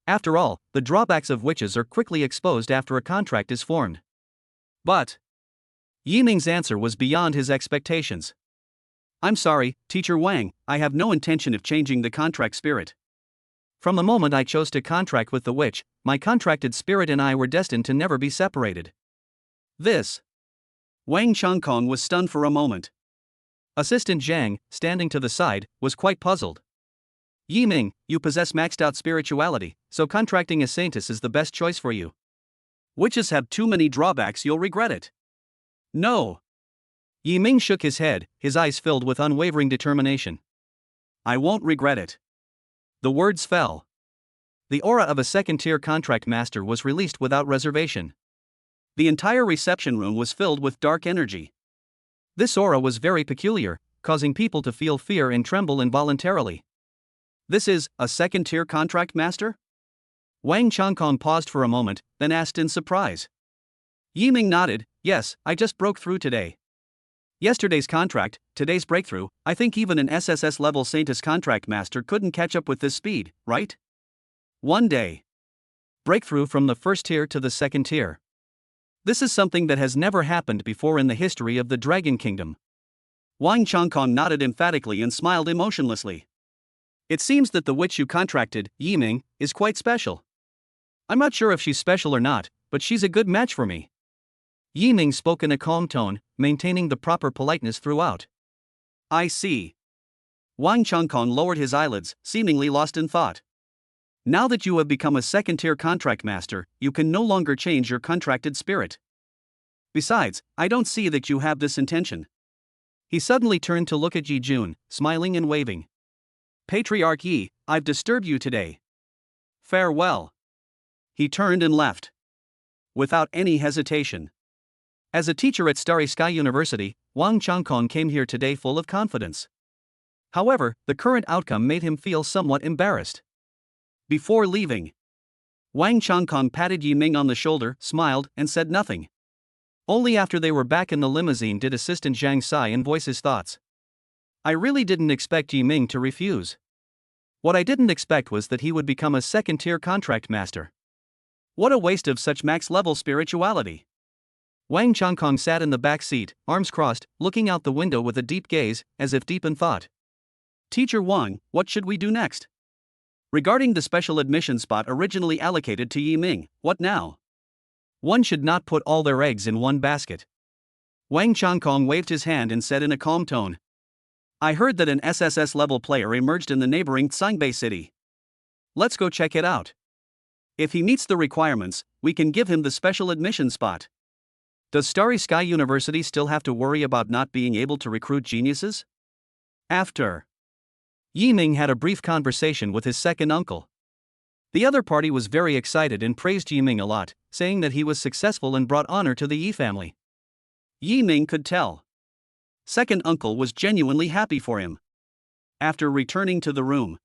A: After all, the drawbacks of witches are quickly exposed after a contract is formed. But Yi Ming's answer was beyond his expectations. I'm sorry, Teacher Wang, I have no intention of changing the contract spirit. From the moment I chose to contract with the witch, my contracted spirit and I were destined to never be separated. This. Wang Chongkong was stunned for a moment. Assistant Zhang, standing to the side, was quite puzzled. Yi Ming, you possess maxed out spirituality, so contracting a saintess is the best choice for you. Witches have too many drawbacks, you'll regret it. No. Yi Ming shook his head, his eyes filled with unwavering determination. I won't regret it. The words fell. The aura of a second-tier contract master was released without reservation. The entire reception room was filled with dark energy. This aura was very peculiar, causing people to feel fear and tremble involuntarily. This is a second-tier contract master? Wang Chongkong paused for a moment, then asked in surprise. Yi Ming nodded, yes, I just broke through today. Yesterday's contract, today's breakthrough, I think even an SSS level saintess contract master couldn't catch up with this speed, right? One day. Breakthrough from the first tier to the second tier. This is something that has never happened before in the history of the Dragon Kingdom. Wang Chongkong nodded emphatically and smiled emotionlessly. It seems that the witch you contracted, Yi Ming, is quite special. I'm not sure if she's special or not, but she's a good match for me. Yi Ming spoke in a calm tone, maintaining the proper politeness throughout. I see. Wang Chongkong lowered his eyelids, seemingly lost in thought. Now that you have become a second-tier contract master, you can no longer change your contracted spirit. Besides, I don't see that you have this intention. He suddenly turned to look at Yi Jun, smiling and waving. Patriarch Yi, I've disturbed you today. Farewell. He turned and left. Without any hesitation. As a teacher at Starry Sky University, Wang Chongkong came here today full of confidence. However, the current outcome made him feel somewhat embarrassed. Before leaving, Wang Chongkong patted Yi Ming on the shoulder, smiled, and said nothing. Only after they were back in the limousine did Assistant Zhang sigh and voice his thoughts. I really didn't expect Yi Ming to refuse. What I didn't expect was that he would become a second-tier contract master. What a waste of such max-level spirituality. Wang Chongkong sat in the back seat, arms crossed, looking out the window with a deep gaze, as if deep in thought. Teacher Wang, what should we do next? Regarding the special admission spot originally allocated to Yi Ming, what now? One should not put all their eggs in one basket. Wang Chongkong waved his hand and said in a calm tone. I heard that an SSS-level player emerged in the neighboring Sangbei city. Let's go check it out. If he meets the requirements, we can give him the special admission spot. Does Starry Sky University still have to worry about not being able to recruit geniuses? After Yi Ming had a brief conversation with his second uncle. The other party was very excited and praised Yi Ming a lot, saying that he was successful and brought honor to the Yi family. Yi Ming could tell. Second uncle was genuinely happy for him. After returning to the room,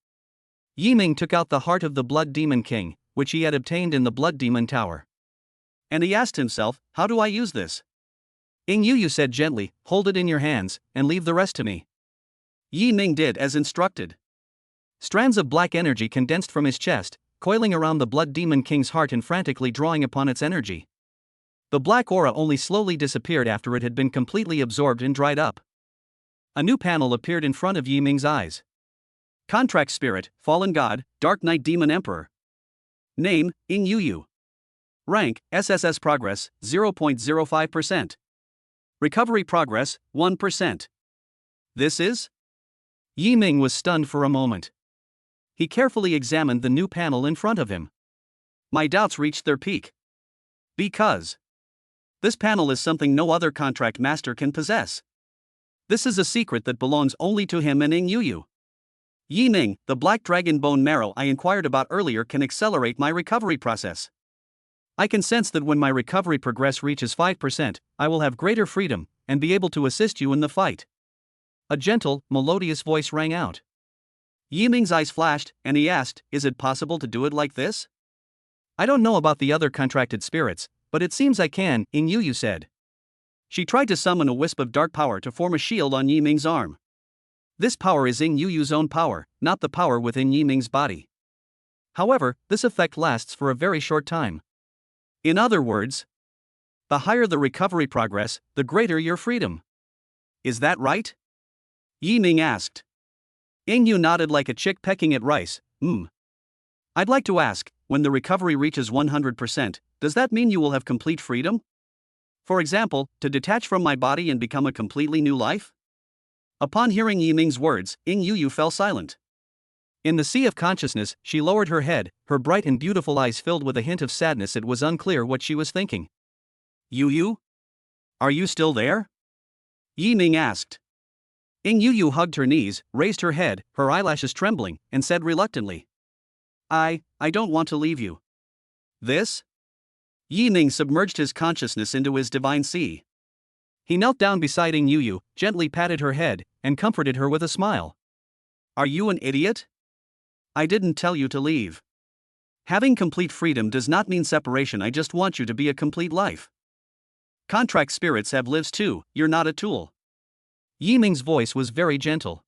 A: Yi Ming took out the heart of the Blood Demon King, which he had obtained in the Blood Demon Tower. and he asked himself, how do I use this? Ing Yu said gently, hold it in your hands, and leave the rest to me. Yi Ming did as instructed. Strands of black energy condensed from his chest, coiling around the Blood Demon King's heart and frantically drawing upon its energy. The black aura only slowly disappeared after it had been completely absorbed and dried up. A new panel appeared in front of Yi Ming's eyes. Contract Spirit, Fallen God, Dark Knight Demon Emperor. Name, Ing Yu. Rank, SSS Progress, 0.05%. Recovery Progress, 1%. This is? Yi Ming was stunned for a moment. He carefully examined the new panel in front of him. My doubts reached their peak. Because this panel is something no other contract master can possess. This is a secret that belongs only to him and Ing Yu. Yi Ming, the black dragon bone marrow I inquired about earlier can accelerate my recovery process. I can sense that when my recovery progress reaches 5%, I will have greater freedom and be able to assist you in the fight. A gentle, melodious voice rang out. Yi Ming's eyes flashed, and he asked, is it possible to do it like this? I don't know about the other contracted spirits, but it seems I can, Ing Yu said. She tried to summon a wisp of dark power to form a shield on Yi Ming's arm. This power is Ing Yu's own power, not the power within Yi Ming's body. However, this effect lasts for a very short time. In other words, the higher the recovery progress, the greater your freedom. Is that right? Yi Ming asked. Ing Yu nodded like a chick pecking at rice. I'd like to ask, when the recovery reaches 100%, does that mean you will have complete freedom? For example, to detach from my body and become a completely new life? Upon hearing Yi Ming's words, Ing Yu fell silent. In the sea of consciousness, she lowered her head, her bright and beautiful eyes filled with a hint of sadness. It was unclear what she was thinking. Yu? Are you still there? Yi Ming asked. Ing Yu hugged her knees, raised her head, her eyelashes trembling, and said reluctantly, I don't want to leave you. This? Yi Ming submerged his consciousness into his divine sea. He knelt down beside Ing Yu, gently patted her head, and comforted her with a smile. Are you an idiot? I didn't tell you to leave. Having complete freedom does not mean separation. I just want you to be a complete life. Contract spirits have lives too, you're not a tool. Yi Ming's voice was very gentle.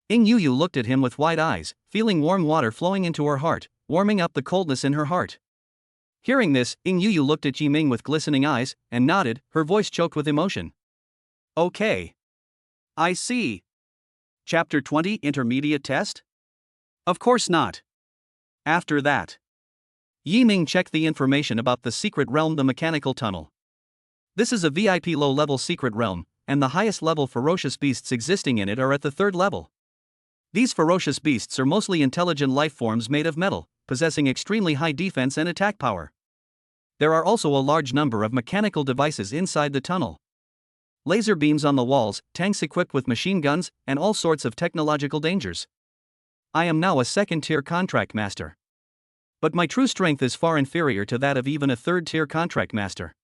A: Ing Yu looked at him with wide eyes, feeling warm water flowing into her heart, warming up the coldness in her heart. Hearing this, Ing Yu looked at Yi Ming with glistening eyes, and nodded, her voice choked with emotion. Okay. I see. Chapter 20 Intermediate Test? Of course not. After that, Yi Ming checked the information about the secret realm, the mechanical tunnel. This is a VIP low-level secret realm, and the highest level ferocious beasts existing in it are at the 3rd level. These ferocious beasts are mostly intelligent life forms made of metal, possessing extremely high defense and attack power. There are also a large number of mechanical devices inside the tunnel. Laser beams on the walls, tanks equipped with machine guns, and all sorts of technological dangers. I am now a 2nd-tier contract master. But my true strength is far inferior to that of even a 3rd-tier contract master.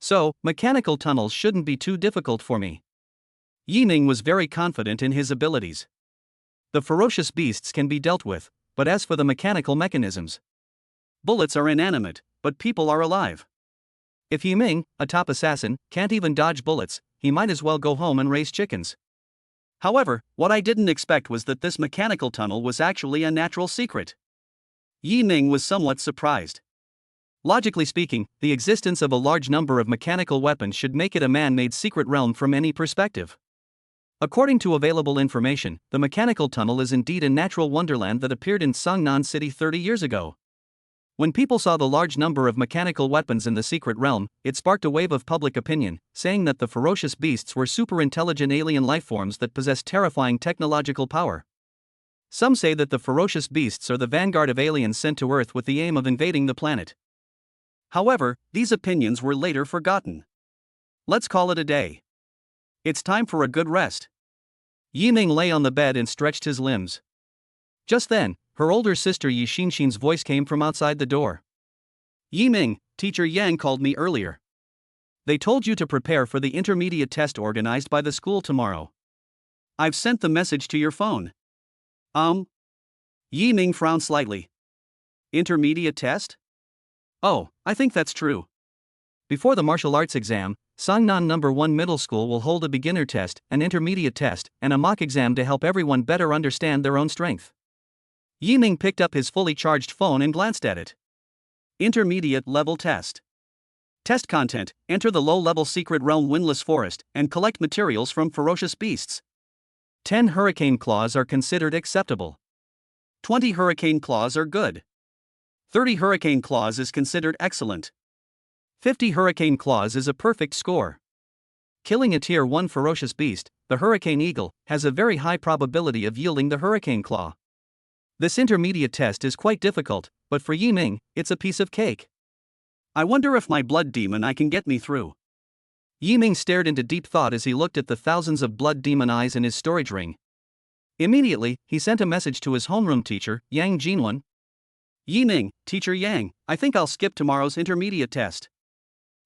A: So, mechanical tunnels shouldn't be too difficult for me. Yi Ming was very confident in his abilities. The ferocious beasts can be dealt with, but as for the mechanical mechanisms, bullets are inanimate, but people are alive. If Yi Ming, a top assassin, can't even dodge bullets, he might as well go home and raise chickens. However, what I didn't expect was that this mechanical tunnel was actually a natural secret. Yi Ming was somewhat surprised. Logically speaking, the existence of a large number of mechanical weapons should make it a man-made secret realm from any perspective. According to available information, the mechanical tunnel is indeed a natural wonderland that appeared in Songnan City 30 years ago. When people saw the large number of mechanical weapons in the secret realm, it sparked a wave of public opinion, saying that the ferocious beasts were super-intelligent alien lifeforms that possessed terrifying technological power. Some say that the ferocious beasts are the vanguard of aliens sent to Earth with the aim of invading the planet. However, these opinions were later forgotten. Let's call it a day. It's time for a good rest. Yi Ming lay on the bed and stretched his limbs. Just then, her older sister Yi Xinxin's voice came from outside the door. Yi Ming, Teacher Yang called me earlier. They told you to prepare for the intermediate test organized by the school tomorrow. I've sent the message to your phone. Yi Ming frowned slightly. Intermediate test? Oh, I think that's true. Before the martial arts exam, Sangnan No. 1 Middle School will hold a beginner test, an intermediate test, and a mock exam to help everyone better understand their own strength. Yiming picked up his fully charged phone and glanced at it. Intermediate level test. Test content: enter the low-level secret realm Windless Forest and collect materials from ferocious beasts. 10 hurricane claws are considered acceptable. 20 hurricane claws are good. 30 hurricane claws is considered excellent. 50 hurricane claws is a perfect score. Killing a tier 1 ferocious beast, the hurricane eagle, has a very high probability of yielding the hurricane claw. This intermediate test is quite difficult, but for Yiming, it's a piece of cake. I wonder if my blood demon eye can get me through. Yiming stared into deep thought as he looked at the thousands of blood demon eyes in his storage ring. Immediately, he sent a message to his homeroom teacher, Yang Jinwen. Yiming, Teacher Yang, I think I'll skip tomorrow's intermediate test.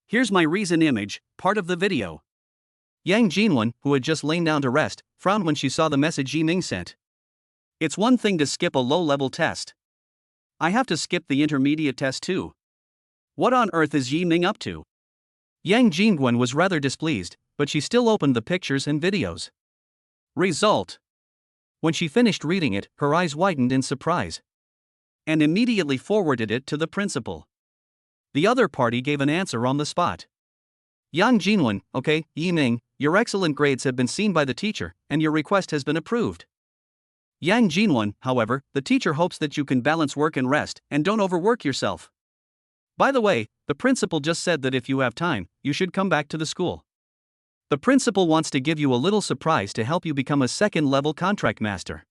A: Here's my reason image, part of the video. Yang Jinwen, who had just lain down to rest, frowned when she saw the message Yiming sent. It's one thing to skip a low-level test. I have to skip the intermediate test too. What on earth is Yiming up to? Yang Jinwen was rather displeased, but she still opened the pictures and videos. Result. When she finished reading it, her eyes widened in surprise. And immediately forwarded it to the principal. The other party gave an answer on the spot. Yang Jinwen, okay, Yiming, your excellent grades have been seen by the teacher, and your request has been approved. Yang Jinwen, however, the teacher hopes that you can balance work and rest, and don't overwork yourself. By the way, the principal just said that if you have time, you should come back to the school. The principal wants to give you a little surprise to help you become a second-level contract master.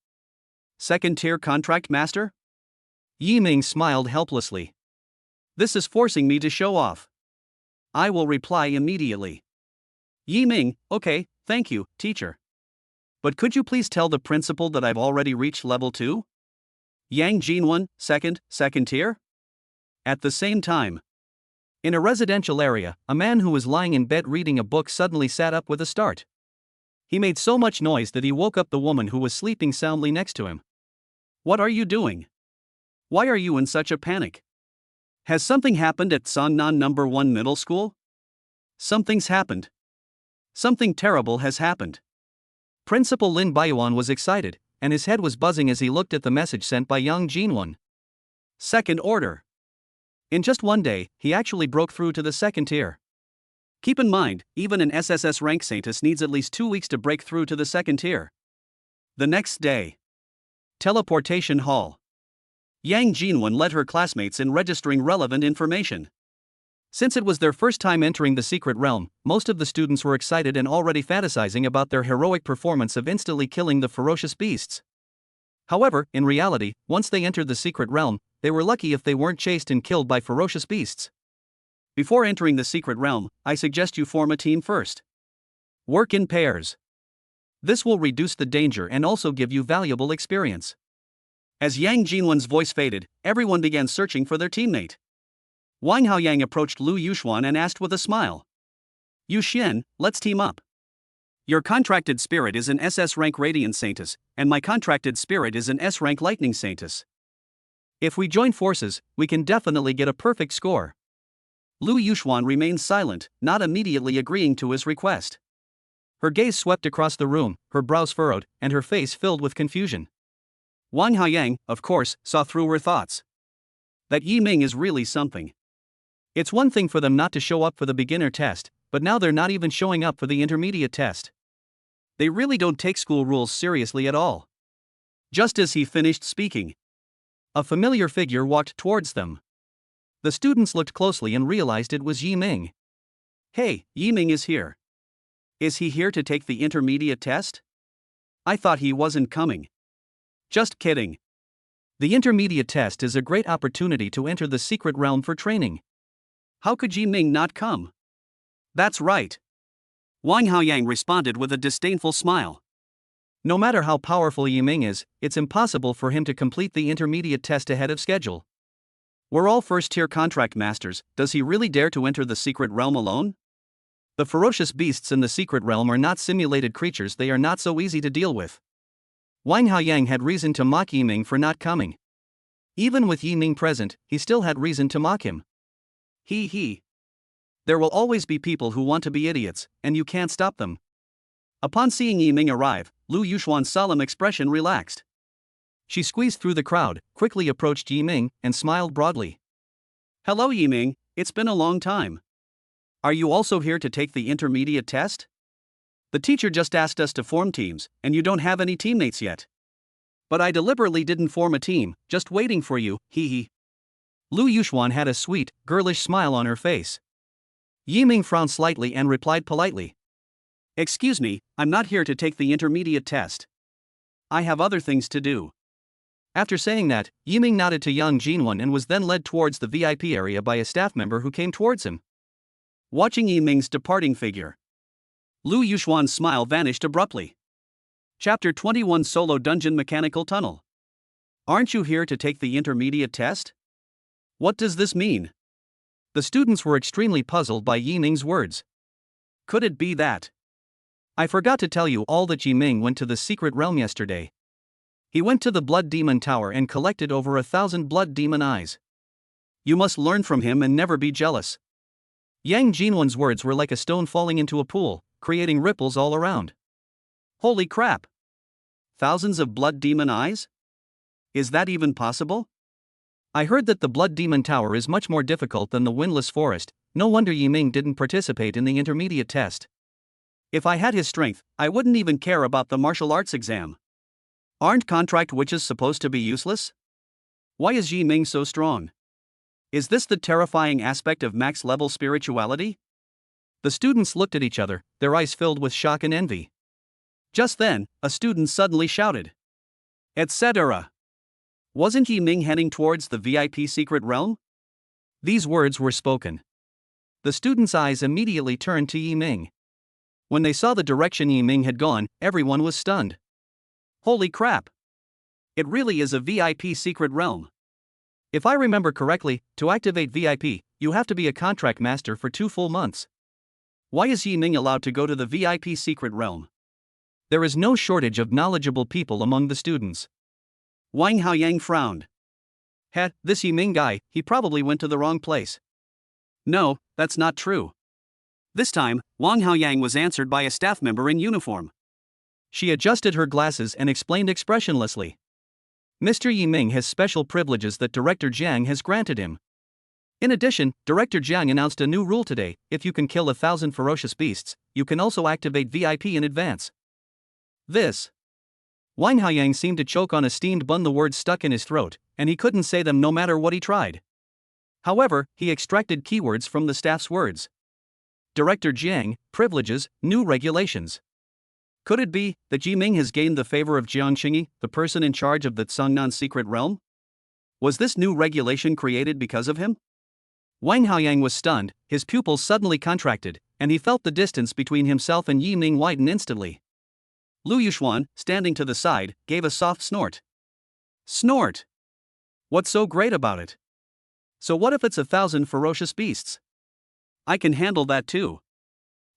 A: Second-tier contract master? Yiming smiled helplessly. This is forcing me to show off. I will reply immediately. Yiming, okay, thank you, teacher. But could you please tell the principal that I've already reached level 2? Yang Jinwen, second tier? At the same time. In a residential area, a man who was lying in bed reading a book suddenly sat up with a start. He made so much noise that he woke up the woman who was sleeping soundly next to him. What are you doing? Why are you in such a panic? Has something happened at Sangnan No. 1 Middle School? Something's happened. Something terrible has happened. Principal Lin Baiyuan was excited, and his head was buzzing as he looked at the message sent by Yang Jinwen. Second order. In just one day, he actually broke through to the second tier. Keep in mind, even an SSS rank saintess needs at least 2 weeks to break through to the second tier. The next day. Teleportation Hall. Yang Jinwen led her classmates in registering relevant information. Since it was their first time entering the secret realm, most of the students were excited and already fantasizing about their heroic performance of instantly killing the ferocious beasts. However, in reality, once they entered the secret realm, they were lucky if they weren't chased and killed by ferocious beasts. Before entering the secret realm, I suggest you form a team first. Work in pairs. This will reduce the danger and also give you valuable experience. As Yang Jinwen's voice faded, everyone began searching for their teammate. Wang Haoyang approached Lu Yuxuan and asked with a smile. Yu Xian, let's team up. Your contracted spirit is an SS rank Radiant Saintess, and my contracted spirit is an S rank Lightning Saintess. If we join forces, we can definitely get a perfect score. Lu Yuxuan remained silent, not immediately agreeing to his request. Her gaze swept across the room, her brows furrowed, and her face filled with confusion. Wang Haoyang, of course, saw through her thoughts. That Yiming is really something. It's one thing for them not to show up for the beginner test, but now they're not even showing up for the intermediate test. They really don't take school rules seriously at all. Just as he finished speaking, a familiar figure walked towards them. The students looked closely and realized it was Yiming. Hey, Yiming is here. Is he here to take the intermediate test? I thought he wasn't coming. Just kidding. The intermediate test is a great opportunity to enter the secret realm for training. How could Yiming not come? That's right. Wang Haoyang responded with a disdainful smile. No matter how powerful Yiming is, it's impossible for him to complete the intermediate test ahead of schedule. We're all first-tier contract masters, does he really dare to enter the secret realm alone? The ferocious beasts in the secret realm are not simulated creatures, they are not so easy to deal with. Wang Haoyang had reason to mock Yiming for not coming. Even with Yiming present, he still had reason to mock him. He. There will always be people who want to be idiots, and you can't stop them. Upon seeing Yiming arrive, Lu Yuxuan's solemn expression relaxed. She squeezed through the crowd, quickly approached Yiming, and smiled broadly. Hello Yiming, it's been a long time. Are you also here to take the intermediate test? The teacher just asked us to form teams, and you don't have any teammates yet. But I deliberately didn't form a team, just waiting for you, hee hee. Lu Yuxuan had a sweet, girlish smile on her face. Yiming frowned slightly and replied politely. Excuse me, I'm not here to take the intermediate test. I have other things to do. After saying that, Yiming nodded to Yang Jinwen and was then led towards the VIP area by a staff member who came towards him. Watching Yiming's departing figure, Lu Yuxuan's smile vanished abruptly. Chapter 21 Solo Dungeon Mechanical Tunnel. Aren't you here to take the intermediate test? What does this mean? The students were extremely puzzled by Yiming's words. Could it be that? I forgot to tell you all that Yiming went to the secret realm yesterday. He went to the Blood Demon Tower and collected over 1,000 Blood Demon eyes. You must learn from him and never be jealous. Yang Jinwen's words were like a stone falling into a pool, creating ripples all around. Holy crap! Thousands of Blood Demon eyes? Is that even possible? I heard that the Blood Demon Tower is much more difficult than the Windless Forest. No wonder Yiming didn't participate in the intermediate test. If I had his strength, I wouldn't even care about the martial arts exam. Aren't contract witches supposed to be useless? Why is Yiming so strong? Is this the terrifying aspect of max-level spirituality? The students looked at each other, their eyes filled with shock and envy. Just then, a student suddenly shouted, etc. Wasn't Yiming heading towards the VIP secret realm? These words were spoken. The students' eyes immediately turned to Yiming. When they saw the direction Yiming had gone, everyone was stunned. Holy crap! It really is a VIP secret realm. If I remember correctly, to activate VIP, you have to be a contract master for 2 full months. Why is Yiming allowed to go to the VIP secret realm? There is no shortage of knowledgeable people among the students. Wang Haoyang frowned. This Yiming guy, he probably went to the wrong place. No, that's not true. This time, Wang Haoyang was answered by a staff member in uniform. She adjusted her glasses and explained expressionlessly. Mr. Yiming has special privileges that Director Jiang has granted him. In addition, Director Jiang announced a new rule today: if you can kill 1,000 ferocious beasts, you can also activate VIP in advance. This. Wang Haoyang seemed to choke on a steamed bun. The words stuck in his throat, and he couldn't say them no matter what he tried. However, he extracted keywords from the staff's words. Director Jiang, privileges, new regulations. Could it be that Yiming has gained the favor of Jiang Qingyi, the person in charge of the Cangnan secret realm? Was this new regulation created because of him? Wang Haoyang was stunned, his pupils suddenly contracted, and he felt the distance between himself and Yiming widen instantly. Lu Yuxuan, standing to the side, gave a soft snort. Snort! What's so great about it? So what if it's 1,000 ferocious beasts? I can handle that too.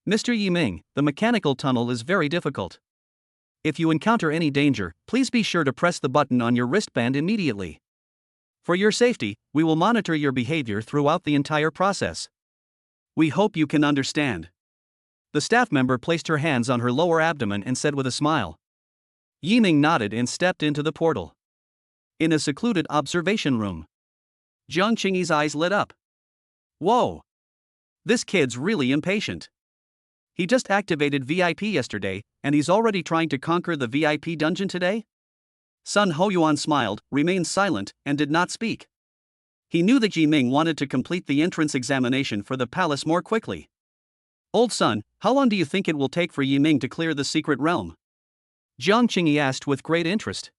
A: Mr. Yiming, the mechanical tunnel is very difficult. If you encounter any danger, please be sure to press the button on your wristband immediately. For your safety, we will monitor your behavior throughout the entire process. We hope you can understand. The staff member placed her hands on her lower abdomen and said with a smile. Yiming nodded and stepped into the portal. In a secluded observation room, Jiang Qingyi's eyes lit up. Whoa! This kid's really impatient. He just activated VIP yesterday, and he's already trying to conquer the VIP dungeon today? Sun Hoyuan smiled, remained silent, and did not speak. He knew that Yiming wanted to complete the entrance examination for the palace more quickly. Old Sun, how long do you think it will take for Yiming to clear the secret realm? Jiang Qingyi asked with great interest.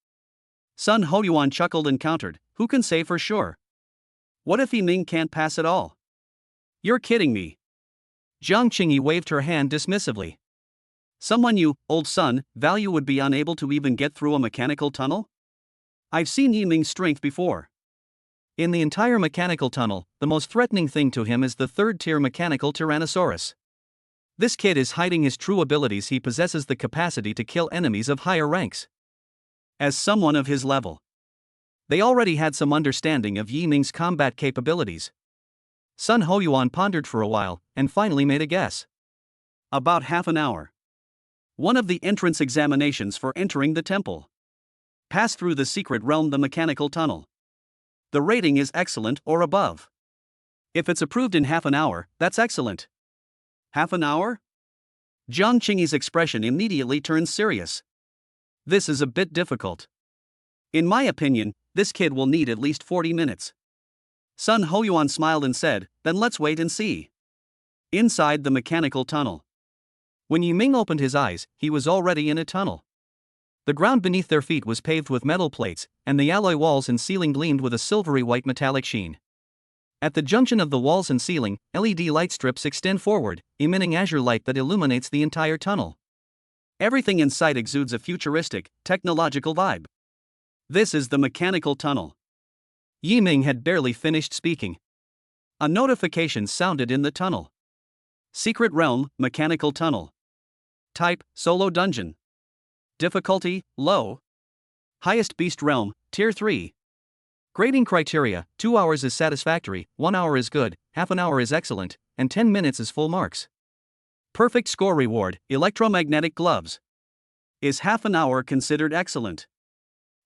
A: Sun Hoyuan chuckled and countered, who can say for sure? What if Yiming can't pass at all? You're kidding me. Jiang Qingyi waved her hand dismissively. Someone you, Old Sun, value would be unable to even get through a mechanical tunnel? I've seen Yiming's strength before. In the entire mechanical tunnel, the most threatening thing to him is the third-tier mechanical Tyrannosaurus. This kid is hiding his true abilities. He possesses the capacity to kill enemies of higher ranks. As someone of his level, they already had some understanding of Yiming's combat capabilities. Sun Hoyuan pondered for a while, and finally made a guess. About half an hour. One of the entrance examinations for entering the temple. Pass through the secret realm, the mechanical tunnel. The rating is excellent or above. If it's approved in half an hour, that's excellent. Half an hour? Jiang Qingyi's expression immediately turns serious. This is a bit difficult. In my opinion, this kid will need at least 40 minutes. Sun Hoyuan smiled and said, then let's wait and see. Inside the mechanical tunnel. When Yiming opened his eyes, he was already in a tunnel. The ground beneath their feet was paved with metal plates, and the alloy walls and ceiling gleamed with a silvery white metallic sheen. At the junction of the walls and ceiling, LED light strips extend forward, emitting azure light that illuminates the entire tunnel. Everything in sight exudes a futuristic, technological vibe. This is the mechanical tunnel. Yiming had barely finished speaking. A notification sounded in the tunnel. Secret realm, mechanical tunnel. Type, solo dungeon. Difficulty, low. Highest beast realm, tier 3. Grading criteria, 2 hours is satisfactory, 1 hour is good, half an hour is excellent, and 10 minutes is full marks. Perfect score reward, electromagnetic gloves. Is half an hour considered excellent?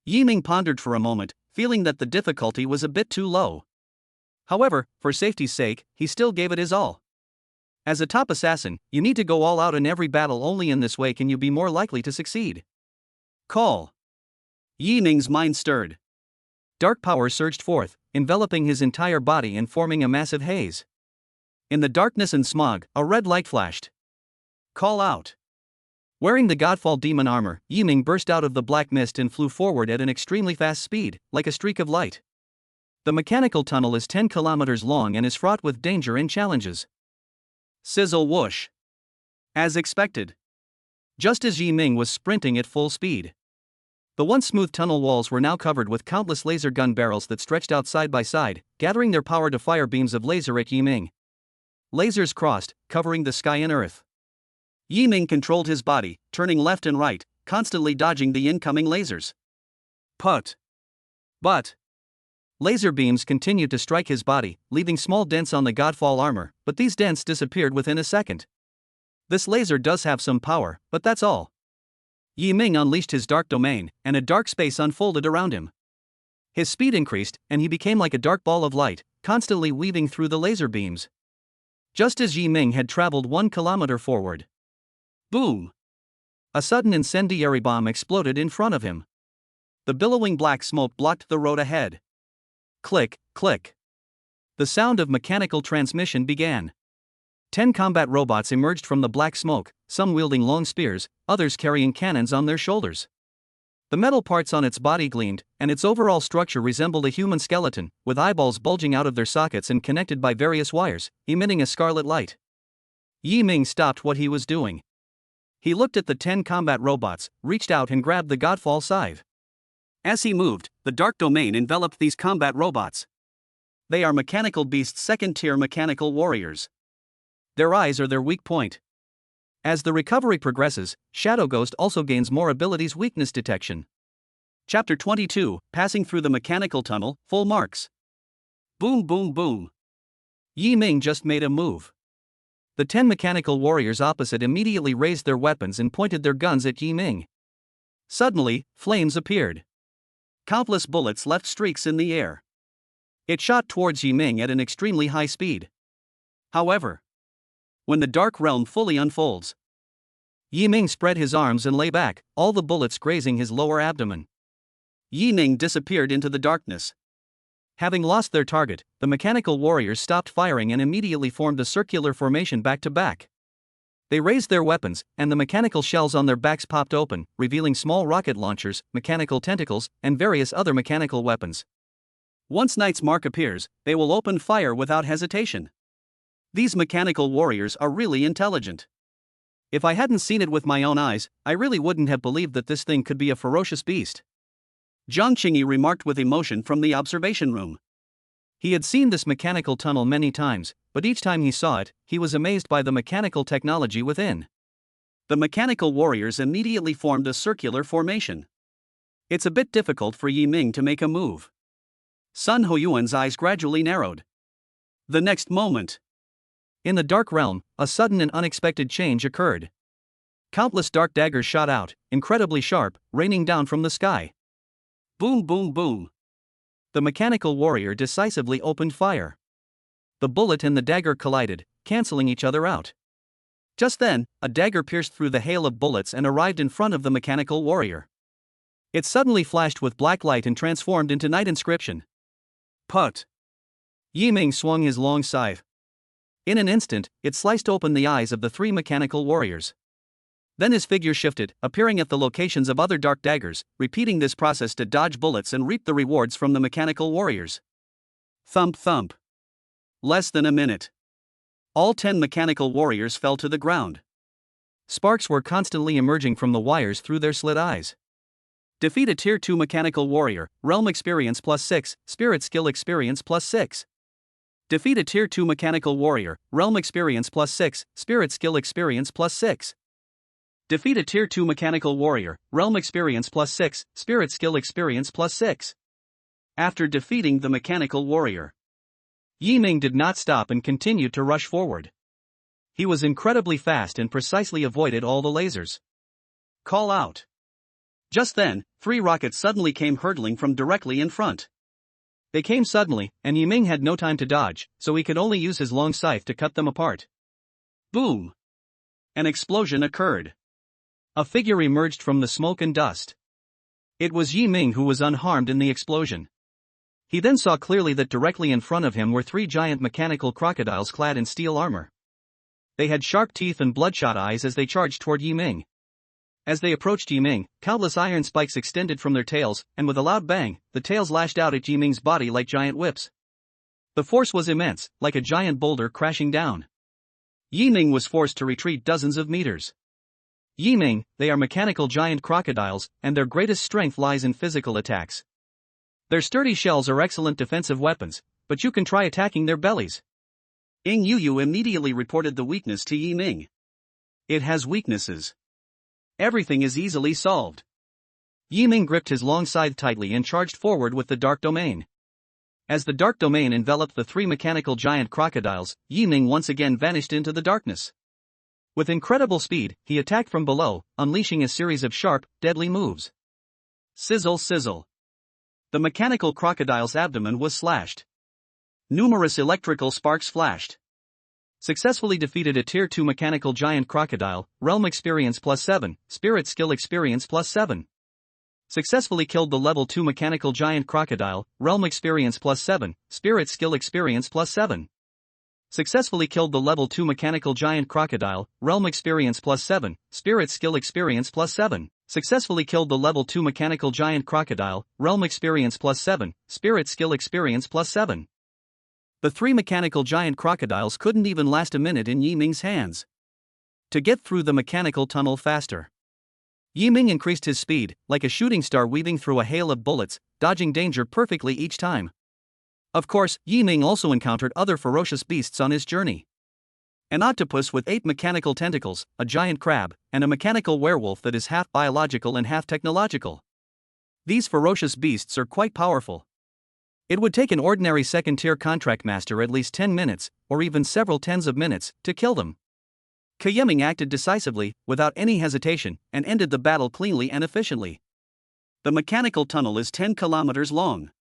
A: Yiming pondered for a moment, feeling that the difficulty was a bit too low. However, for safety's sake, he still gave it his all. As a top assassin, you need to go all out in every battle. Only in this way can you be more likely to succeed. Call. Yiming's mind stirred. Dark power surged forth, enveloping his entire body and forming a massive haze. In the darkness and smog, a red light flashed. Call out. Wearing the Godfall demon armor, Yiming burst out of the black mist and flew forward at an extremely fast speed, like a streak of light. The mechanical tunnel is 10 kilometers long and is fraught with danger and challenges. Sizzle whoosh. As expected. Just as Yiming was sprinting at full speed. The once smooth tunnel walls were now covered with countless laser gun barrels that stretched out side by side, gathering their power to fire beams of laser at Yiming. Lasers crossed, covering the sky and earth. Yiming controlled his body, turning left and right, constantly dodging the incoming lasers. But laser beams continued to strike his body, leaving small dents on the Godfall armor, but these dents disappeared within a second. This laser does have some power, but that's all. Yiming unleashed his dark domain, and a dark space unfolded around him. His speed increased, and he became like a dark ball of light, constantly weaving through the laser beams. Just as Yiming had traveled 1 kilometer forward. Boom! A sudden incendiary bomb exploded in front of him. The billowing black smoke blocked the road ahead. Click, click. The sound of mechanical transmission began. 10 combat robots emerged from the black smoke, some wielding long spears, others carrying cannons on their shoulders. The metal parts on its body gleamed, and its overall structure resembled a human skeleton, with eyeballs bulging out of their sockets and connected by various wires, emitting a scarlet light. Yiming stopped what he was doing. He looked at the 10 combat robots, reached out and grabbed the Godfall scythe. As he moved, the dark domain enveloped these combat robots. They are mechanical beasts, second-tier mechanical warriors. Their eyes are their weak point. As the recovery progresses, Shadow Ghost also gains more abilities. Weakness detection. Chapter 22, Passing Through the Mechanical Tunnel, full marks. Boom boom boom. Yiming just made a move. The 10 mechanical warriors opposite immediately raised their weapons and pointed their guns at Yiming. Suddenly, flames appeared. Countless bullets left streaks in the air. It shot towards Yiming at an extremely high speed. However, when the dark realm fully unfolds, Yiming spread his arms and lay back, all the bullets grazing his lower abdomen. Yiming disappeared into the darkness. Having lost their target, the mechanical warriors stopped firing and immediately formed a circular formation back to back. They raised their weapons, and the mechanical shells on their backs popped open, revealing small rocket launchers, mechanical tentacles, and various other mechanical weapons. Once Knight's mark appears, they will open fire without hesitation. These mechanical warriors are really intelligent. If I hadn't seen it with my own eyes, I really wouldn't have believed that this thing could be a ferocious beast. Jiang Qingyi remarked with emotion from the observation room. He had seen this mechanical tunnel many times, but each time he saw it, he was amazed by the mechanical technology within. The mechanical warriors immediately formed a circular formation. It's a bit difficult for Yiming to make a move. Sun Hoyuan's eyes gradually narrowed. The next moment, in the dark realm, a sudden and unexpected change occurred. Countless dark daggers shot out, incredibly sharp, raining down from the sky. Boom, boom, boom. The mechanical warrior decisively opened fire. The bullet and the dagger collided, canceling each other out. Just then, a dagger pierced through the hail of bullets and arrived in front of the mechanical warrior. It suddenly flashed with black light and transformed into night inscription. Put. Yiming swung his long scythe. In an instant, it sliced open the eyes of the three mechanical warriors. Then his figure shifted, appearing at the locations of other dark daggers, repeating this process to dodge bullets and reap the rewards from the mechanical warriors. Thump thump. Less than a minute. All 10 mechanical warriors fell to the ground. Sparks were constantly emerging from the wires through their slit eyes. Defeat a Tier 2 mechanical warrior, realm experience +6, spirit skill experience +6. Defeat a Tier 2 mechanical warrior, realm experience +6, spirit skill experience +6. Defeat a Tier 2 mechanical warrior, realm experience +6, spirit skill experience +6. After defeating the mechanical warrior, Yiming did not stop and continued to rush forward. He was incredibly fast and precisely avoided all the lasers. Call out. Just then, 3 rockets suddenly came hurtling from directly in front. They came suddenly, and Yiming had no time to dodge, so he could only use his long scythe to cut them apart. Boom! An explosion occurred. A figure emerged from the smoke and dust. It was Yiming who was unharmed in the explosion. He then saw clearly that directly in front of him were 3 giant mechanical crocodiles clad in steel armor. They had sharp teeth and bloodshot eyes as they charged toward Yiming. As they approached Yiming, countless iron spikes extended from their tails, and with a loud bang, the tails lashed out at Yiming's body like giant whips. The force was immense, like a giant boulder crashing down. Yiming was forced to retreat dozens of meters. Yiming, they are mechanical giant crocodiles, and their greatest strength lies in physical attacks. Their sturdy shells are excellent defensive weapons, but you can try attacking their bellies. Ing Yu immediately reported the weakness to Yiming. It has weaknesses. Everything is easily solved. Yiming gripped his long scythe tightly and charged forward with the dark domain. As the dark domain enveloped the 3 mechanical giant crocodiles, Yiming once again vanished into the darkness. With incredible speed, he attacked from below, unleashing a series of sharp, deadly moves. Sizzle sizzle. The mechanical crocodile's abdomen was slashed. Numerous electrical sparks flashed. Successfully defeated a Tier 2 mechanical giant crocodile, realm experience +7, spirit skill experience +7. Successfully killed the level 2 mechanical giant crocodile, realm experience +7, spirit skill experience +7. Successfully killed the level 2 mechanical giant crocodile, realm experience +7, spirit skill experience +7. Successfully killed the level 2 mechanical giant crocodile, realm experience +7, spirit skill experience +7. The 3 mechanical giant crocodiles couldn't even last a minute in Yiming's hands. To get through the mechanical tunnel faster, Yiming increased his speed, like a shooting star weaving through a hail of bullets, dodging danger perfectly each time. Of course, Yiming also encountered other ferocious beasts on his journey. An octopus with 8 mechanical tentacles, a giant crab, and a mechanical werewolf that is half biological and half technological. These ferocious beasts are quite powerful. It would take an ordinary second-tier contract master at least 10 minutes, or even several tens of minutes, to kill them. Yiming acted decisively, without any hesitation, and ended the battle cleanly and efficiently. The mechanical tunnel is 10 kilometers long.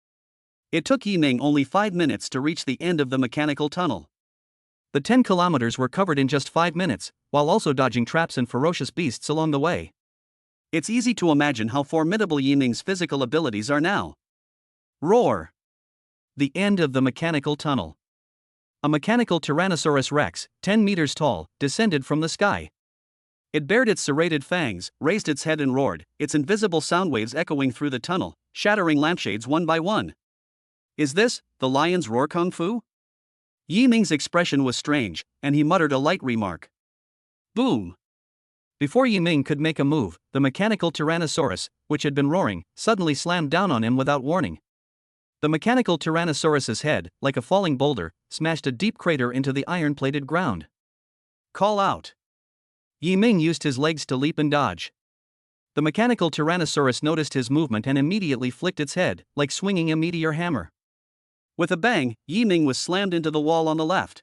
A: It took Yiming only 5 minutes to reach the end of the mechanical tunnel. The 10 kilometers were covered in just 5 minutes, while also dodging traps and ferocious beasts along the way. It's easy to imagine how formidable Yiming's physical abilities are now. Roar! The end of the mechanical tunnel. A mechanical Tyrannosaurus Rex, 10 meters tall, descended from the sky. It bared its serrated fangs, raised its head and roared, its invisible sound waves echoing through the tunnel, shattering lampshades one by one. Is this the lion's roar kung fu? Yiming's expression was strange, and he muttered a light remark. Boom! Before Yiming could make a move, the mechanical Tyrannosaurus, which had been roaring, suddenly slammed down on him without warning. The mechanical Tyrannosaurus's head, like a falling boulder, smashed a deep crater into the iron-plated ground. Call out! Yiming used his legs to leap and dodge. The mechanical Tyrannosaurus noticed his movement and immediately flicked its head, like swinging a meteor hammer. With a bang, Yiming was slammed into the wall on the left.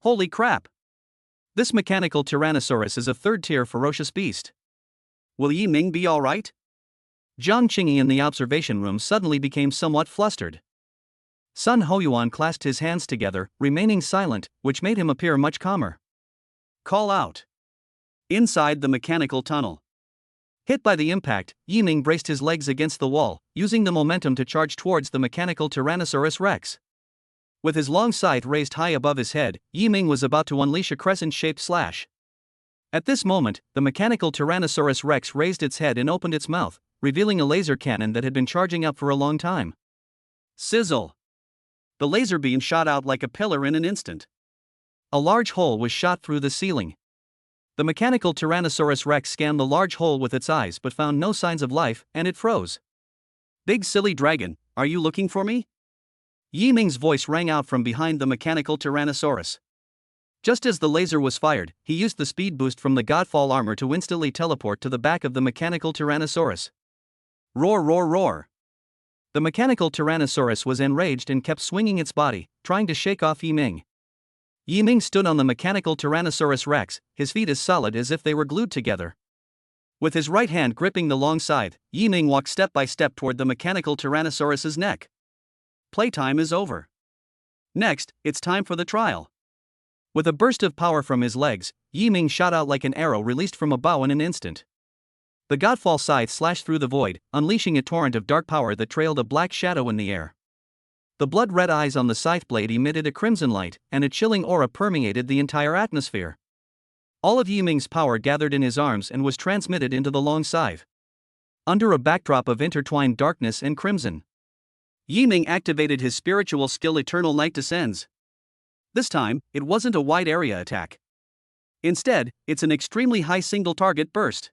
A: Holy crap! This mechanical Tyrannosaurus is a third-tier ferocious beast. Will Yiming be alright? Jiang Qingyi in the observation room suddenly became somewhat flustered. Sun Hoyuan clasped his hands together, remaining silent, which made him appear much calmer. Call out. Inside the mechanical tunnel. Hit by the impact, Yiming braced his legs against the wall, using the momentum to charge towards the mechanical Tyrannosaurus Rex. With his long scythe raised high above his head, Yiming was about to unleash a crescent-shaped slash. At this moment, the mechanical Tyrannosaurus Rex raised its head and opened its mouth, revealing a laser cannon that had been charging up for a long time. Sizzle! The laser beam shot out like a pillar in an instant. A large hole was shot through the ceiling. The mechanical Tyrannosaurus Rex scanned the large hole with its eyes but found no signs of life, and it froze. Big silly dragon, are you looking for me? Yiming's voice rang out from behind the mechanical Tyrannosaurus. Just as the laser was fired, he used the speed boost from the Godfall armor to instantly teleport to the back of the mechanical Tyrannosaurus. Roar, roar, roar! The mechanical Tyrannosaurus was enraged and kept swinging its body, trying to shake off Yiming. Yiming stood on the mechanical Tyrannosaurus Rex, his feet as solid as if they were glued together. With his right hand gripping the long scythe, Yiming walked step by step toward the mechanical Tyrannosaurus's neck. Playtime is over. Next, it's time for the trial. With a burst of power from his legs, Yiming shot out like an arrow released from a bow in an instant. The Godfall scythe slashed through the void, unleashing a torrent of dark power that trailed a black shadow in the air. The blood-red eyes on the scythe blade emitted a crimson light, and a chilling aura permeated the entire atmosphere. All of Yiming's power gathered in his arms and was transmitted into the long scythe. Under a backdrop of intertwined darkness and crimson, Yiming activated his spiritual skill Eternal Night Descends. This time, it wasn't a wide-area attack. Instead, it's an extremely high single-target burst.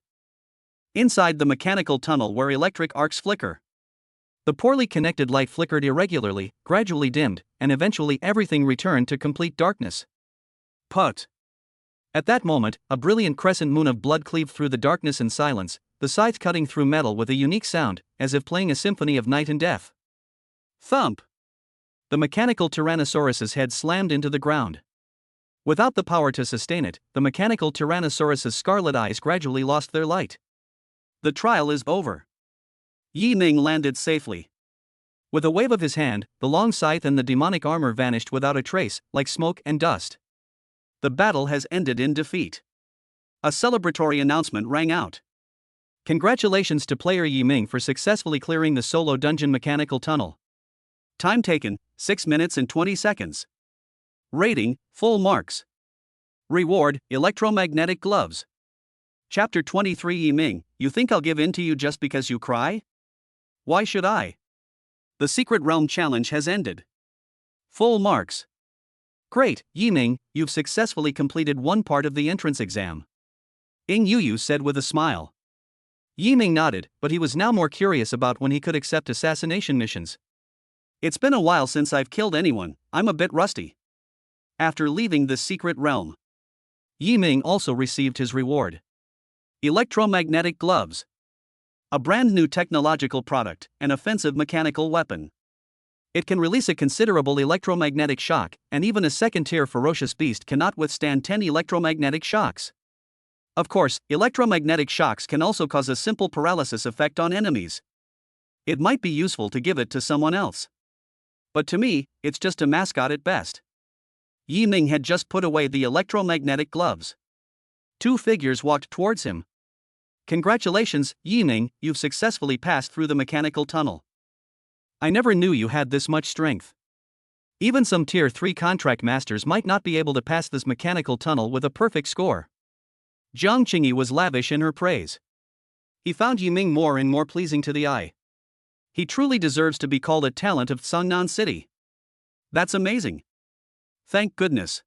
A: Inside the mechanical tunnel where electric arcs flicker. The poorly connected light flickered irregularly, gradually dimmed, and eventually everything returned to complete darkness. Put! At that moment, a brilliant crescent moon of blood cleaved through the darkness and silence, the scythe cutting through metal with a unique sound, as if playing a symphony of night and death. Thump! The mechanical Tyrannosaurus's head slammed into the ground. Without the power to sustain it, the mechanical Tyrannosaurus's scarlet eyes gradually lost their light. The trial is over. Yiming landed safely. With a wave of his hand, the long scythe and the demonic armor vanished without a trace, like smoke and dust. The battle has ended in defeat. A celebratory announcement rang out. Congratulations to player Yiming for successfully clearing the solo dungeon mechanical tunnel. Time taken, 6 minutes and 20 seconds. Rating, full marks. Reward, electromagnetic gloves. Chapter 23 Yiming, you think I'll give in to you just because you cry? Why should I? The Secret Realm challenge has ended. Full marks. Great, Yiming, you've successfully completed one part of the entrance exam. Ing Yuyu said with a smile. Yiming nodded, but he was now more curious about when he could accept assassination missions. It's been a while since I've killed anyone, I'm a bit rusty. After leaving the Secret Realm, Yiming also received his reward. Electromagnetic gloves. A brand new technological product, an offensive mechanical weapon. It can release a considerable electromagnetic shock, and even a second-tier ferocious beast cannot withstand 10 electromagnetic shocks. Of course, electromagnetic shocks can also cause a simple paralysis effect on enemies. It might be useful to give it to someone else. But to me, it's just a mascot at best. Yiming had just put away the electromagnetic gloves. Two figures walked towards him. Congratulations, Yiming, you've successfully passed through the mechanical tunnel. I never knew you had this much strength. Even some Tier 3 contract masters might not be able to pass this mechanical tunnel with a perfect score. Jiang Qingyi was lavish in her praise. He found Yiming more and more pleasing to the eye. He truly deserves to be called a talent of Songnan City. That's amazing. Thank goodness.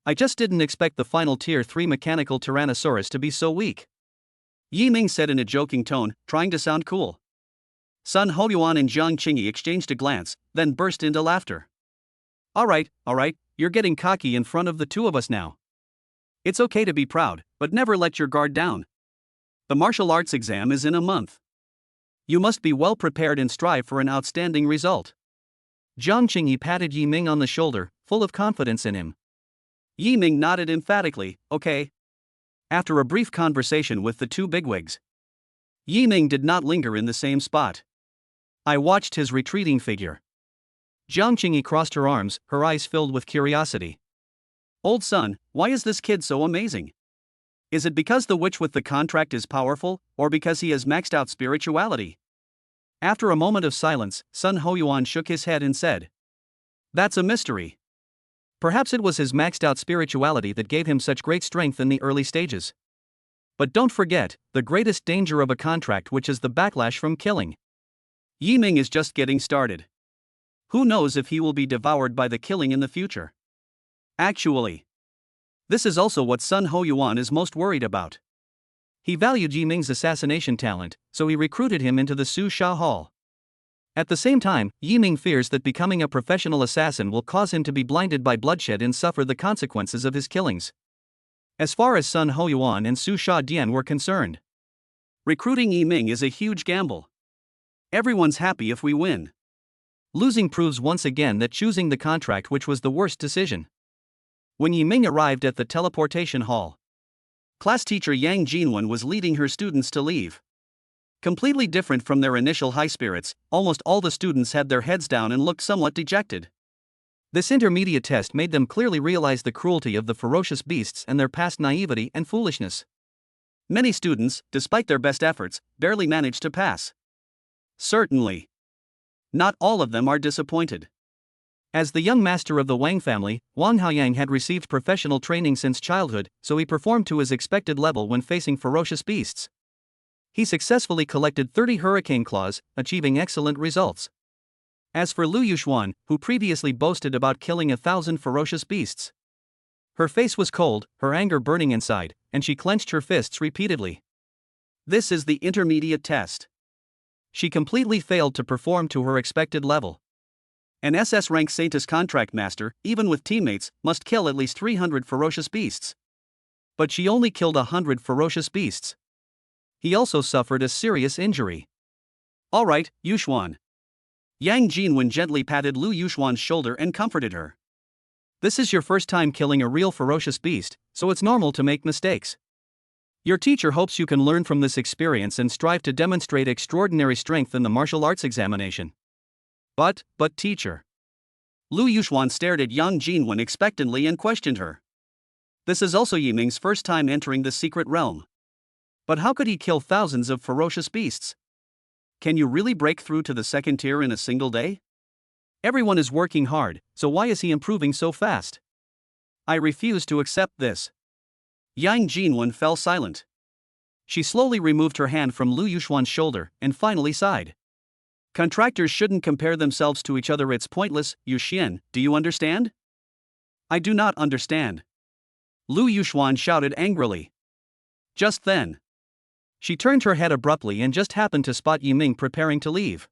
A: I just didn't expect the final Tier 3 mechanical Tyrannosaurus to be so weak. Yiming said in a joking tone, trying to sound cool. Sun Hoyuan and Jiang Qingyi exchanged a glance, then burst into laughter. Alright, you're getting cocky in front of the two of us now. It's okay to be proud, but never let your guard down. The martial arts exam is in a month. You must be well prepared and strive for an outstanding result. Jiang Qingyi patted Yi Ming on the shoulder, full of confidence in him. Yi Ming nodded emphatically, okay. After a brief conversation with the two bigwigs, Yi Ming did not linger in the same spot. I watched his retreating figure. Jiang Qingyi crossed her arms, her eyes filled with curiosity. Old son, why is this kid so amazing? Is it because the witch with the contract is powerful, or because he has maxed out spirituality? After a moment of silence, Sun Hoyuan shook his head and said, "That's a mystery. Perhaps it was his maxed out spirituality that gave him such great strength in the early stages. But don't forget, the greatest danger of a contract, which is the backlash from killing. Yi Ming is just getting started. Who knows if he will be devoured by the killing in the future? Actually, this is also what Sun Hoyuan is most worried about. He valued Yi Ming's assassination talent, so he recruited him into the Su Sha Hall. At the same time, Yi Ming fears that becoming a professional assassin will cause him to be blinded by bloodshed and suffer the consequences of his killings. As far as Sun Hoyuan and Su Sha Dian were concerned, recruiting Yi Ming is a huge gamble. Everyone's happy if we win. Losing proves once again that choosing the contract which was the worst decision." When Yi Ming arrived at the teleportation hall, class teacher Yang Jinwen was leading her students to leave. Completely different from their initial high spirits, almost all the students had their heads down and looked somewhat dejected. This intermediate test made them clearly realize the cruelty of the ferocious beasts and their past naivety and foolishness. Many students, despite their best efforts, barely managed to pass. Certainly, not all of them are disappointed. As the young master of the Wang family, Wang Haoyang had received professional training since childhood, so he performed to his expected level when facing ferocious beasts. He successfully collected 30 hurricane claws, achieving excellent results. As for Lu Yuxuan, who previously boasted about killing 1,000 ferocious beasts, her face was cold, her anger burning inside, and she clenched her fists repeatedly. This is the intermediate test. She completely failed to perform to her expected level. An SS rank saintess contract master, even with teammates, must kill at least 300 ferocious beasts. But she only killed 100 ferocious beasts. He also suffered a serious injury. Alright, Yuxuan. Yang Jinwen gently patted Lu Yuxuan's shoulder and comforted her. This is your first time killing a real ferocious beast, so it's normal to make mistakes. Your teacher hopes you can learn from this experience and strive to demonstrate extraordinary strength in the martial arts examination. But teacher. Lu Yuxuan stared at Yang Jinwen expectantly and questioned her. This is also Yi Ming's first time entering the secret realm. But how could he kill thousands of ferocious beasts? Can you really break through to the second tier in a single day? Everyone is working hard, so why is he improving so fast? I refuse to accept this. Yang Jinwen fell silent. She slowly removed her hand from Lu Yuxuan's shoulder and finally sighed. Contractors shouldn't compare themselves to each other, it's pointless. Yu Xian, do you understand? I do not understand. Lu Yuxuan shouted angrily. Just then, she turned her head abruptly and just happened to spot Yi Ming preparing to leave.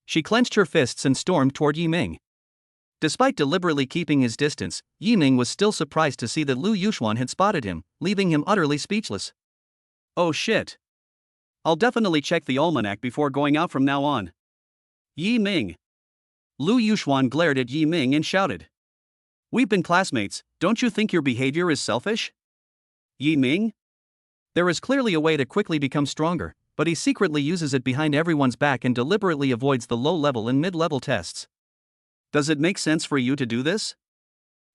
A: She clenched her fists and stormed toward Yi Ming. Despite deliberately keeping his distance, Yi Ming was still surprised to see that Lu Yuxuan had spotted him, leaving him utterly speechless. Oh shit. I'll definitely check the almanac before going out from now on. Yi Ming. Lu Yuxuan glared at Yi Ming and shouted. We've been classmates, don't you think your behavior is selfish? Yi Ming? There is clearly a way to quickly become stronger, but he secretly uses it behind everyone's back and deliberately avoids the low-level and mid-level tests. Does it make sense for you to do this?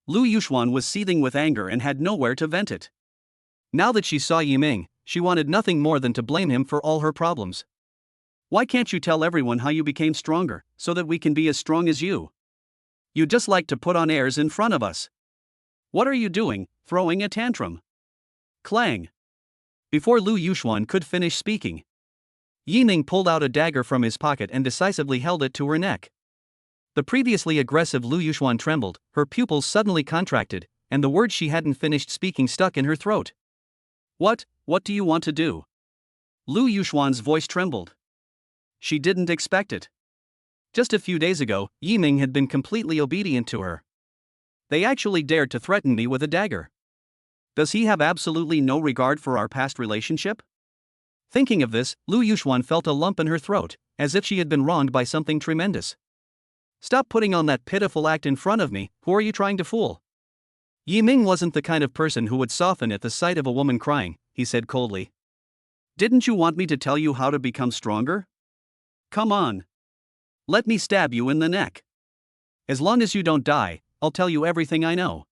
A: Lu Yuxuan was seething with anger and had nowhere to vent it. Now that she saw Yi Ming, she wanted nothing more than to blame him for all her problems. Why can't you tell everyone how you became stronger, so that we can be as strong as you? You just like to put on airs in front of us. What are you doing, throwing a tantrum? Clang. Before Lu Yuxuan could finish speaking, Yi Ming pulled out a dagger from his pocket and decisively held it to her neck. The previously aggressive Lu Yuxuan trembled, her pupils suddenly contracted, and the words she hadn't finished speaking stuck in her throat. What do you want to do? Lu Yuxuan's voice trembled. She didn't expect it. Just a few days ago, Yi Ming had been completely obedient to her. They actually dared to threaten me with a dagger. Does he have absolutely no regard for our past relationship? Thinking of this, Lu Yuxuan felt a lump in her throat, as if she had been wronged by something tremendous. Stop putting on that pitiful act in front of me. Who are you trying to fool? Yi Ming wasn't the kind of person who would soften at the sight of a woman crying, he said coldly. Didn't you want me to tell you how to become stronger? Come on. Let me stab you in the neck. As long as you don't die, I'll tell you everything I know.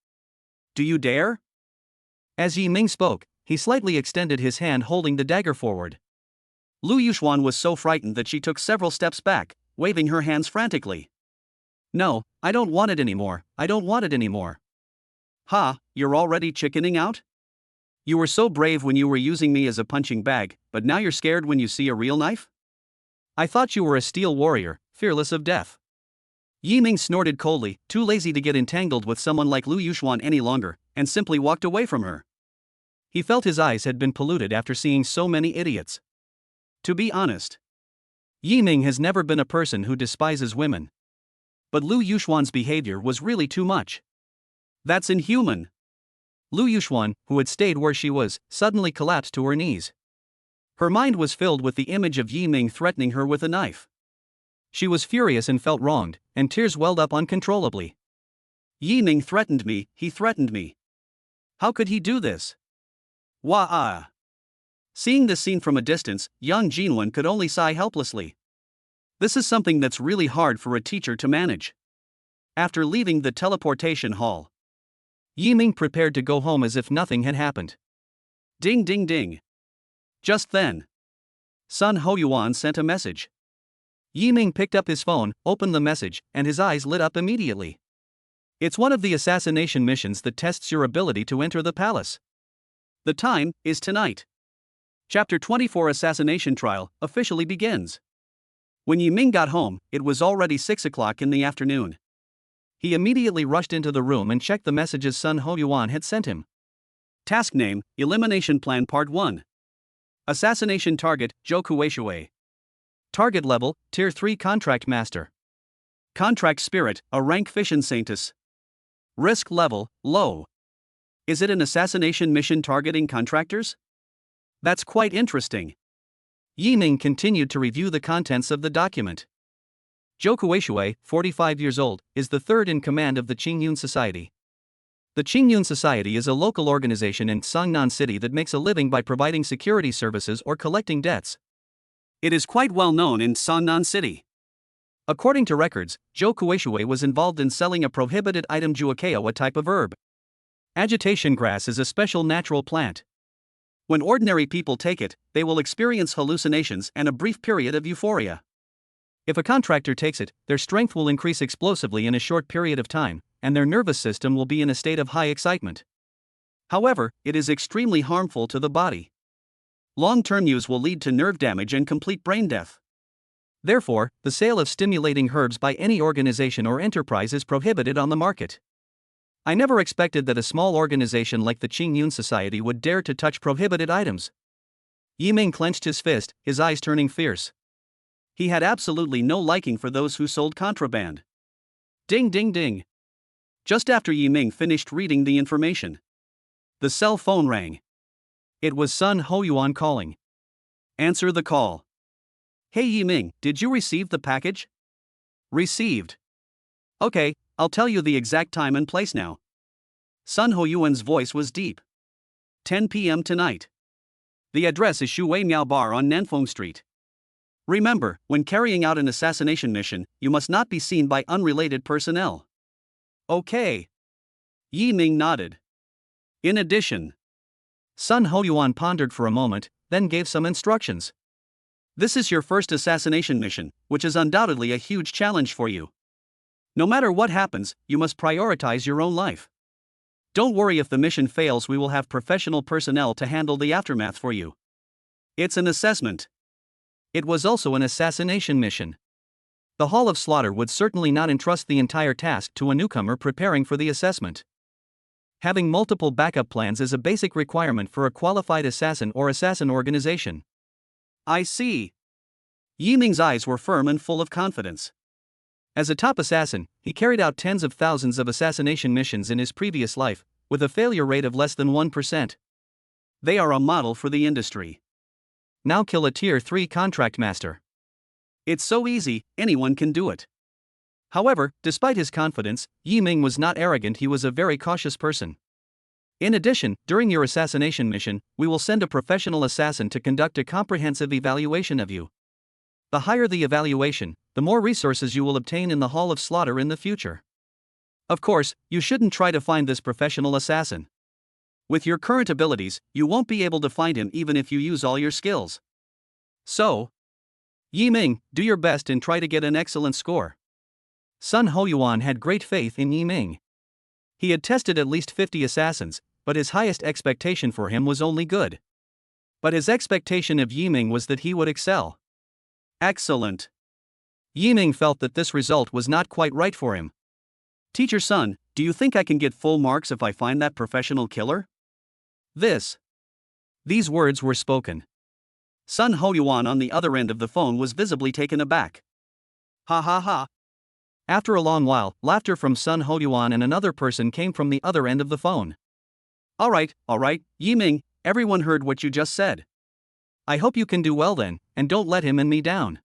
A: Do you dare? As Yi Ming spoke, he slightly extended his hand holding the dagger forward. Lu Yuxuan was so frightened that she took several steps back, waving her hands frantically. No, I don't want it anymore, I don't want it anymore. Ha, you're already chickening out? You were so brave when you were using me as a punching bag, but now you're scared when you see a real knife? I thought you were a steel warrior, fearless of death. Yi Ming snorted coldly, too lazy to get entangled with someone like Lu Yuxuan any longer, and simply walked away from her. He felt his eyes had been polluted after seeing so many idiots. To be honest, Yi Ming has never been a person who despises women. But Lu Yuxuan's behavior was really too much. That's inhuman. Lu Yuxuan, who had stayed where she was, suddenly collapsed to her knees. Her mind was filled with the image of Yi Ming threatening her with a knife. She was furious and felt wronged, and tears welled up uncontrollably. Yi Ming threatened me, he threatened me. How could he do this? Wah-ah. Seeing this scene from a distance, young Jinwen could only sigh helplessly. This is something that's really hard for a teacher to manage. After leaving the teleportation hall, Yi Ming prepared to go home as if nothing had happened. Ding ding ding. Just then, Sun Hoyuan sent a message. Yi Ming picked up his phone, opened the message, and his eyes lit up immediately. It's one of the assassination missions that tests your ability to enter the palace. The time is tonight. Chapter 24 Assassination Trial officially begins. When Yi Ming got home, it was already 6 o'clock in the afternoon. He immediately rushed into the room and checked the messages Sun Hoyuan had sent him. Task name, Elimination Plan Part 1. Assassination target, Zhou Kueishui. Target level, Tier 3 Contract Master. Contract Spirit, a rank fission saintess. Risk level, low. Is it an assassination mission targeting contractors? That's quite interesting. Yi Ming continued to review the contents of the document. Zhou Kueishui, 45 years old, is the third in command of the Qingyun Society. The Qingyun Society is a local organization in Songnan City that makes a living by providing security services or collecting debts. It is quite well known in Songnan City. According to records, Zhou Kueishui was involved in selling a prohibited item Juakeo, a type of herb. Agitation grass is a special natural plant. When ordinary people take it, they will experience hallucinations and a brief period of euphoria. If a contractor takes it, their strength will increase explosively in a short period of time, and their nervous system will be in a state of high excitement. However, it is extremely harmful to the body. Long-term use will lead to nerve damage and complete brain death. Therefore, the sale of stimulating herbs by any organization or enterprise is prohibited on the market. I never expected that a small organization like the Qingyun Society would dare to touch prohibited items. Yi Ming clenched his fist, his eyes turning fierce. He had absolutely no liking for those who sold contraband. Ding ding ding. Just after Yi Ming finished reading the information, the cell phone rang. It was Sun Hoyuan calling. Answer the call. Hey Yi Ming, did you receive the package? Received. Okay, I'll tell you the exact time and place now. Sun Hoyuan's voice was deep. 10 p.m. tonight. The address is Shui Miao Bar on Nanfeng Street. Remember, when carrying out an assassination mission, you must not be seen by unrelated personnel. Okay. Yi Ming nodded. In addition, Sun Hoyuan pondered for a moment, then gave some instructions. This is your first assassination mission, which is undoubtedly a huge challenge for you. No matter what happens, you must prioritize your own life. Don't worry if the mission fails, we will have professional personnel to handle the aftermath for you. It's an assessment. It was also an assassination mission. The Hall of Slaughter would certainly not entrust the entire task to a newcomer preparing for the assessment. Having multiple backup plans is a basic requirement for a qualified assassin or assassin organization. I see. Yi Ming's eyes were firm and full of confidence. As a top assassin, he carried out tens of thousands of assassination missions in his previous life, with a failure rate of less than 1%. They are a model for the industry. Now kill a Tier 3 contract master. It's so easy, anyone can do it. However, despite his confidence, Yi Ming was not arrogant, he was a very cautious person. In addition, during your assassination mission, we will send a professional assassin to conduct a comprehensive evaluation of you. The higher the evaluation, the more resources you will obtain in the Hall of Slaughter in the future. Of course, you shouldn't try to find this professional assassin. With your current abilities, you won't be able to find him even if you use all your skills. So, Yi Ming, do your best and try to get an excellent score. Sun Hoyuan had great faith in Yi Ming. He had tested at least 50 assassins, but his highest expectation for him was only good. But his expectation of Yi Ming was that he would excel. Excellent. Yi Ming felt that this result was not quite right for him. Teacher Sun, do you think I can get full marks if I find that professional killer? These words were spoken. Sun Hoyuan on the other end of the phone was visibly taken aback. Ha ha ha. After a long while, laughter from Sun Hoyuan and another person came from the other end of the phone. Alright, Yi Ming, everyone heard what you just said. I hope you can do well then, and don't let him and me down.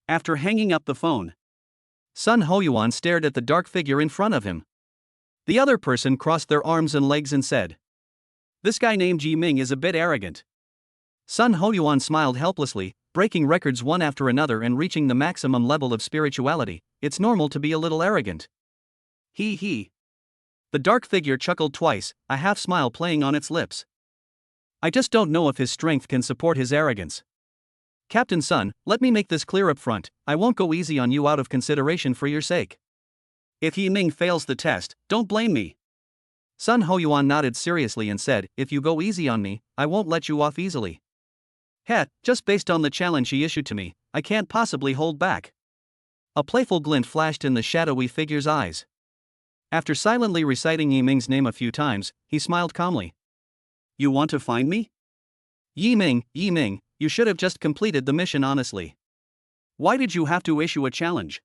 A: After hanging up the phone, Sun Hoyuan stared at the dark figure in front of him. The other person crossed their arms and legs and said, "This guy named Yi Ming is a bit arrogant." Sun Hoyuan smiled helplessly, breaking records one after another and reaching the maximum level of spirituality. It's normal to be a little arrogant. He. The dark figure chuckled twice, a half smile playing on its lips. I just don't know if his strength can support his arrogance. Captain Sun, let me make this clear up front, I won't go easy on you out of consideration for your sake. If Yi Ming fails the test, don't blame me. Sun Hoyuan nodded seriously and said, if you go easy on me, I won't let you off easily. Just based on the challenge he issued to me, I can't possibly hold back. A playful glint flashed in the shadowy figure's eyes. After silently reciting Yi Ming's name a few times, he smiled calmly. You want to find me? Yi Ming, you should have just completed the mission honestly. Why did you have to issue a challenge?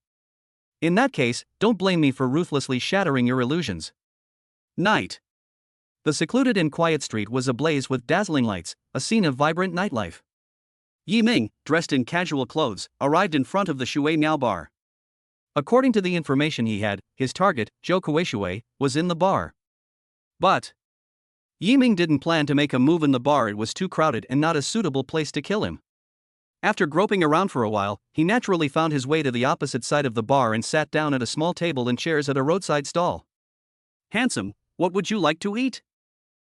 A: In that case, don't blame me for ruthlessly shattering your illusions. Night. The secluded and quiet street was ablaze with dazzling lights, a scene of vibrant nightlife. Yi Ming, dressed in casual clothes, arrived in front of the Shui Miao bar. According to the information he had, his target, Zhou Kuishui, was in the bar. But Yi Ming didn't plan to make a move in the bar, it was too crowded and not a suitable place to kill him. After groping around for a while, he naturally found his way to the opposite side of the bar and sat down at a small table and chairs at a roadside stall. Handsome, what would you like to eat?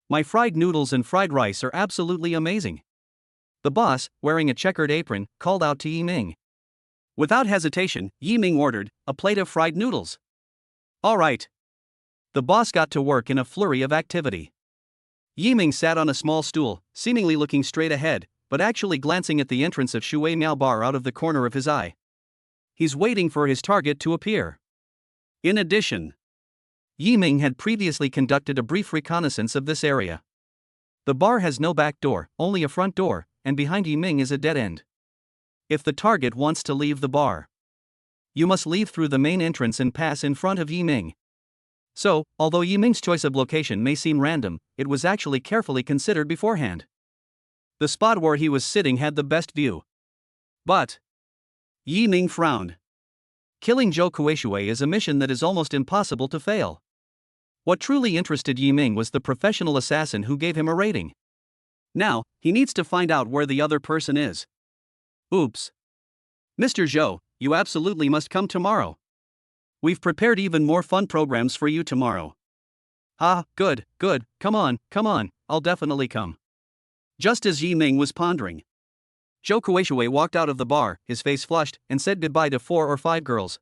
A: My fried noodles and fried rice are absolutely amazing. The boss, wearing a checkered apron, called out to Yi Ming. Without hesitation, Yi Ming ordered a plate of fried noodles. All right. The boss got to work in a flurry of activity. Yi Ming sat on a small stool, seemingly looking straight ahead, but actually glancing at the entrance of Shui Miao bar out of the corner of his eye. He's waiting for his target to appear. In addition, Yi Ming had previously conducted a brief reconnaissance of this area. The bar has no back door, only a front door, and behind Yi Ming is a dead end. If the target wants to leave the bar, you must leave through the main entrance and pass in front of Yi Ming. So, although Yi Ming's choice of location may seem random, it was actually carefully considered beforehand. The spot where he was sitting had the best view. But Yi Ming frowned. Killing Zhou Kuishui is a mission that is almost impossible to fail. What truly interested Yi Ming was the professional assassin who gave him a rating. Now, he needs to find out where the other person is. Oops. Mr. Zhou, you absolutely must come tomorrow. We've prepared even more fun programs for you tomorrow. Good, come on, I'll definitely come. Just as Yi Ming was pondering, Zhou Kuishui walked out of the bar, his face flushed, and said goodbye to 4 or 5 girls.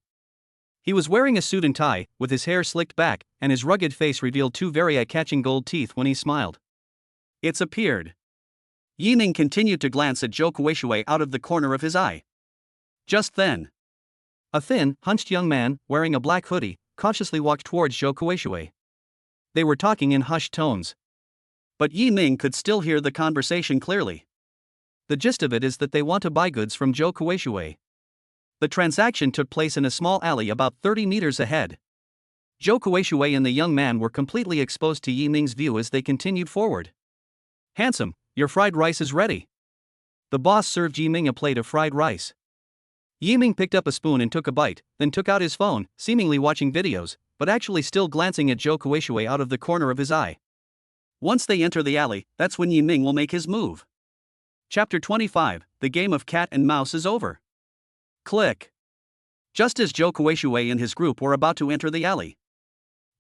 A: He was wearing a suit and tie, with his hair slicked back, and his rugged face revealed 2 very eye-catching gold teeth when he smiled. It's appeared. Yi Ming continued to glance at Zhou Kuishui out of the corner of his eye. Just then, a thin, hunched young man, wearing a black hoodie, cautiously walked towards Zhou Kuishui. They were talking in hushed tones. But Yi Ming could still hear the conversation clearly. The gist of it is that they want to buy goods from Zhou Kuishui. The transaction took place in a small alley about 30 meters ahead. Zhou Kuishui and the young man were completely exposed to Yi Ming's view as they continued forward. Handsome, your fried rice is ready. The boss served Yi Ming a plate of fried rice. Yiming picked up a spoon and took a bite, then took out his phone, seemingly watching videos, but actually still glancing at Zhou Kueishui out of the corner of his eye. Once they enter the alley, that's when Yiming will make his move. Chapter 25, the game of cat and mouse is over. Click. Just as Zhou Kueishui and his group were about to enter the alley.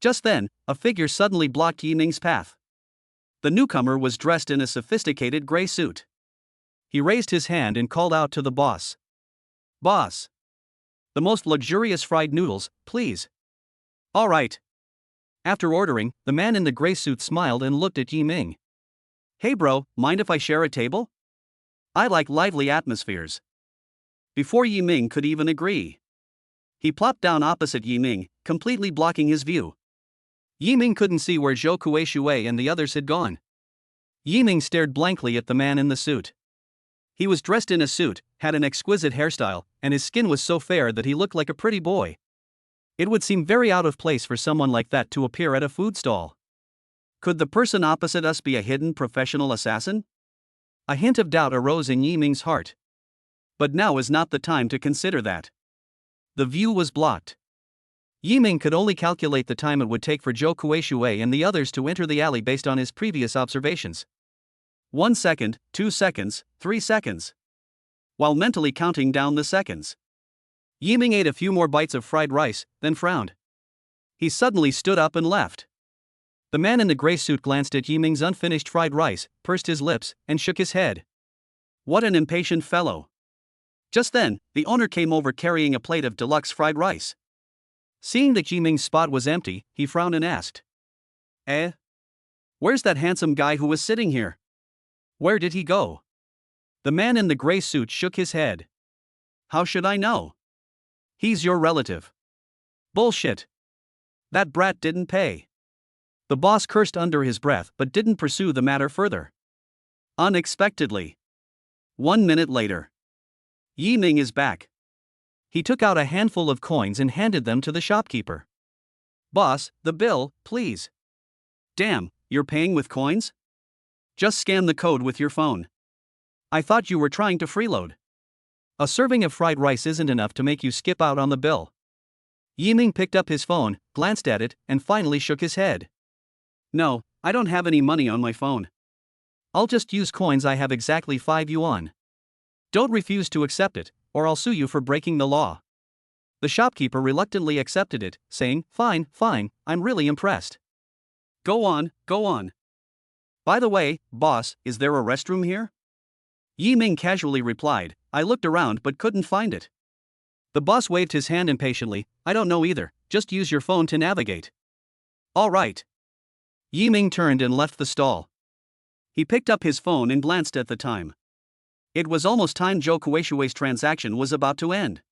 A: Just then, a figure suddenly blocked Yiming's path. The newcomer was dressed in a sophisticated gray suit. He raised his hand and called out to the boss. Boss. The most luxurious fried noodles, please. All right. After ordering, the man in the gray suit smiled and looked at Yiming. Hey bro, mind if I share a table? I like lively atmospheres. Before Yiming could even agree, he plopped down opposite Yiming, completely blocking his view. Yiming couldn't see where Zhou Kueishui and the others had gone. Yiming stared blankly at the man in the suit. He was dressed in a suit, had an exquisite hairstyle, and his skin was so fair that he looked like a pretty boy. It would seem very out of place for someone like that to appear at a food stall. Could the person opposite us be a hidden professional assassin? A hint of doubt arose in Yiming's heart. But now is not the time to consider that. The view was blocked. Yiming could only calculate the time it would take for Zhou Kueishui and the others to enter the alley based on his previous observations. 1 second, 2 seconds, 3 seconds. While mentally counting down the seconds, Yiming ate a few more bites of fried rice, then frowned. He suddenly stood up and left. The man in the gray suit glanced at Yiming's unfinished fried rice, pursed his lips, and shook his head. What an impatient fellow. Just then, the owner came over carrying a plate of deluxe fried rice. Seeing that Yiming's spot was empty, he frowned and asked. Where's that handsome guy who was sitting here? Where did he go? The man in the gray suit shook his head. How should I know? He's your relative. Bullshit. That brat didn't pay. The boss cursed under his breath but didn't pursue the matter further. Unexpectedly. 1 minute later. Yiming is back. He took out a handful of coins and handed them to the shopkeeper. Boss, the bill, please. Damn, you're paying with coins? Just scan the code with your phone. I thought you were trying to freeload. A serving of fried rice isn't enough to make you skip out on the bill. Yiming picked up his phone, glanced at it, and finally shook his head. No, I don't have any money on my phone. I'll just use coins. I have exactly 5 yuan. Don't refuse to accept it, or I'll sue you for breaking the law. The shopkeeper reluctantly accepted it, saying, Fine, I'm really impressed. Go on. By the way, boss, is there a restroom here? Yiming casually replied, I looked around but couldn't find it. The boss waved his hand impatiently, I don't know either, just use your phone to navigate. All right. Yiming turned and left the stall. He picked up his phone and glanced at the time. It was almost time. Zhou Kueishui's transaction was about to end.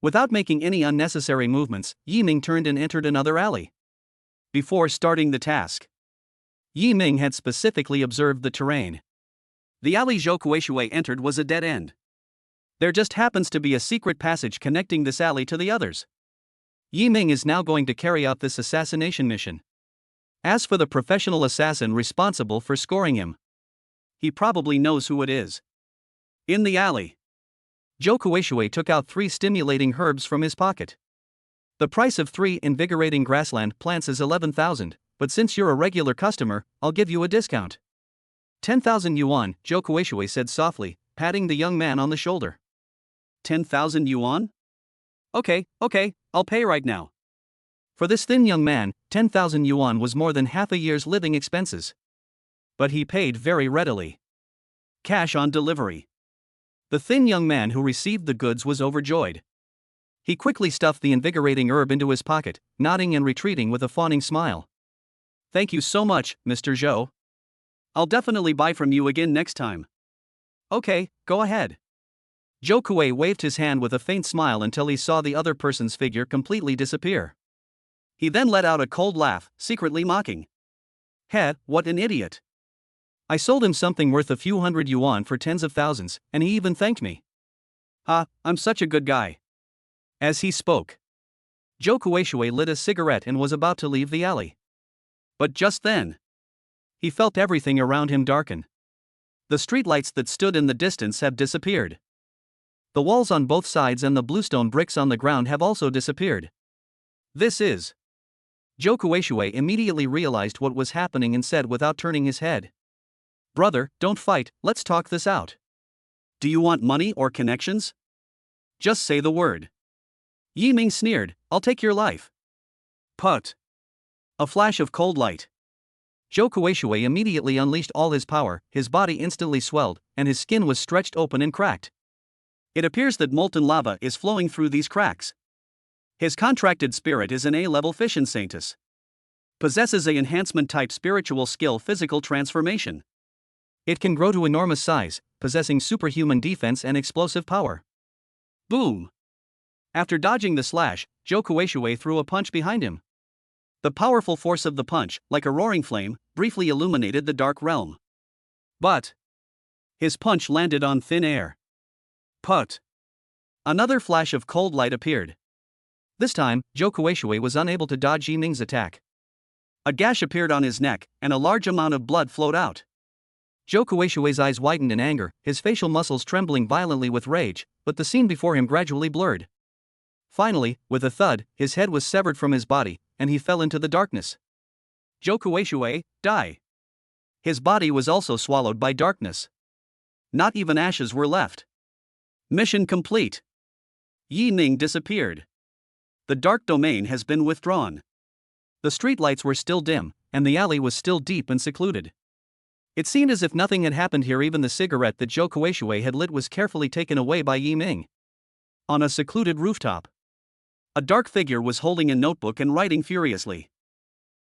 A: Without making any unnecessary movements, Yiming turned and entered another alley. Before starting the task, Yiming had specifically observed the terrain. The alley Zhou Kueishui entered was a dead end. There just happens to be a secret passage connecting this alley to the others. Yiming is now going to carry out this assassination mission. As for the professional assassin responsible for scoring him, he probably knows who it is. In the alley, Zhou Kueishui took out 3 stimulating herbs from his pocket. The price of 3 invigorating grassland plants is 11,000, but since you're a regular customer, I'll give you a discount. 10,000 yuan, Zhou Kueishui said softly, patting the young man on the shoulder. 10,000 yuan? Okay, I'll pay right now. For this thin young man, 10,000 yuan was more than half a year's living expenses. But he paid very readily. Cash on delivery. The thin young man who received the goods was overjoyed. He quickly stuffed the invigorating herb into his pocket, nodding and retreating with a fawning smile. Thank you so much, Mr. Zhou. I'll definitely buy from you again next time. Okay, go ahead. Zhou Kuei waved his hand with a faint smile until he saw the other person's figure completely disappear. He then let out a cold laugh, secretly mocking. What an idiot. I sold him something worth a few hundred yuan for tens of thousands, and he even thanked me. I'm such a good guy. As he spoke, Zhou Kueishui lit a cigarette and was about to leave the alley. But just then, he felt everything around him darken. The streetlights that stood in the distance have disappeared. The walls on both sides and the bluestone bricks on the ground have also disappeared. This is. Zhou Kueishui immediately realized what was happening and said without turning his head. Brother, don't fight, let's talk this out. Do you want money or connections? Just say the word. Yi Ming sneered, I'll take your life. Put. A flash of cold light. Zhou Kueishui immediately unleashed all his power, his body instantly swelled, and his skin was stretched open and cracked. It appears that molten lava is flowing through these cracks. His contracted spirit is an A-level fission saintess. Possesses a enhancement-type spiritual skill physical transformation. It can grow to enormous size, possessing superhuman defense and explosive power. Boom! After dodging the slash, Zhou Kueishui threw a punch behind him. The powerful force of the punch, like a roaring flame, briefly illuminated the dark realm. But his punch landed on thin air. Put! Another flash of cold light appeared. This time, Zhou Kueishui was unable to dodge Yi Ming's attack. A gash appeared on his neck, and a large amount of blood flowed out. Zhou Kueishui's eyes widened in anger, his facial muscles trembling violently with rage, but the scene before him gradually blurred. Finally, with a thud, his head was severed from his body, and he fell into the darkness. Zhou Kueishui, die! His body was also swallowed by darkness. Not even ashes were left. Mission complete. Yi Ming disappeared. The dark domain has been withdrawn. The streetlights were still dim, and the alley was still deep and secluded. It seemed as if nothing had happened here. Even the cigarette that Zhou Kueishui had lit was carefully taken away by Yi Ming. On a secluded rooftop, a dark figure was holding a notebook and writing furiously.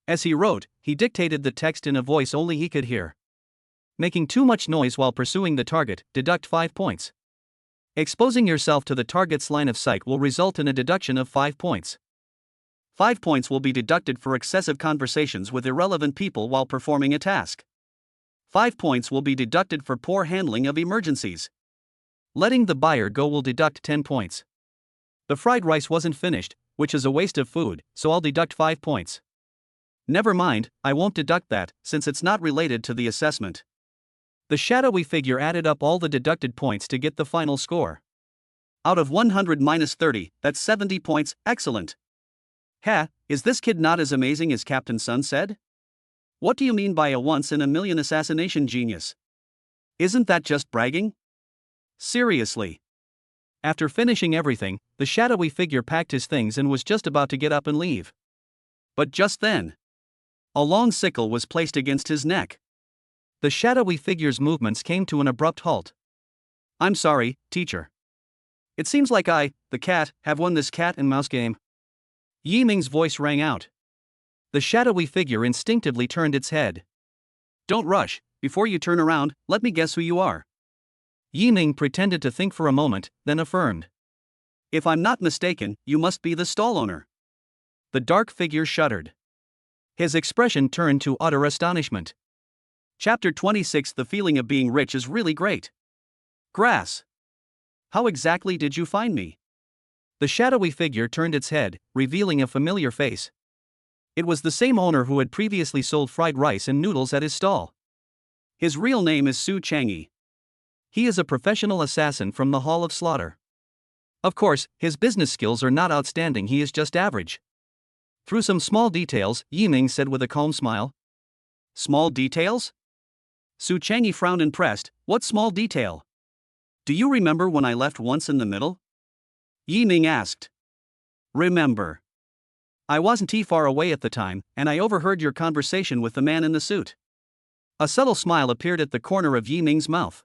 A: As he wrote, he dictated the text in a voice only he could hear. Making too much noise while pursuing the target, deduct 5 points. Exposing yourself to the target's line of sight will result in a deduction of 5 points. 5 points will be deducted for excessive conversations with irrelevant people while performing a task. 5 points will be deducted for poor handling of emergencies. Letting the buyer go will deduct 10 points. The fried rice wasn't finished, which is a waste of food, so I'll deduct 5 points. Never mind, I won't deduct that, since it's not related to the assessment. The shadowy figure added up all the deducted points to get the final score. Out of 100 minus 30, that's 70 points, excellent. Heh, is this kid not as amazing as Captain Sun said? What do you mean by a once-in-a-million assassination genius? Isn't that just bragging? Seriously. After finishing everything, the shadowy figure packed his things and was just about to get up and leave. But just then, a long sickle was placed against his neck. The shadowy figure's movements came to an abrupt halt. I'm sorry, teacher. It seems like I, the cat, have won this cat and mouse game. Yi Ming's voice rang out. The shadowy figure instinctively turned its head. Don't rush, before you turn around, let me guess who you are. Yi Ming pretended to think for a moment, then affirmed. If I'm not mistaken, you must be the stall owner. The dark figure shuddered. His expression turned to utter astonishment. Chapter 26. The feeling of being rich is really great. Grass. How exactly did you find me? The shadowy figure turned its head, revealing a familiar face. It was the same owner who had previously sold fried rice and noodles at his stall. His real name is Su Chang'e. He is a professional assassin from the Hall of Slaughter. Of course, his business skills are not outstanding, he is just average. Through some small details, Yi Ming said with a calm smile. Small details? Su Chang'e frowned impressed. What small detail? Do you remember when I left once in the middle? Yi Ming asked. Remember. I wasn't too far away at the time, and I overheard your conversation with the man in the suit. A subtle smile appeared at the corner of Yi Ming's mouth.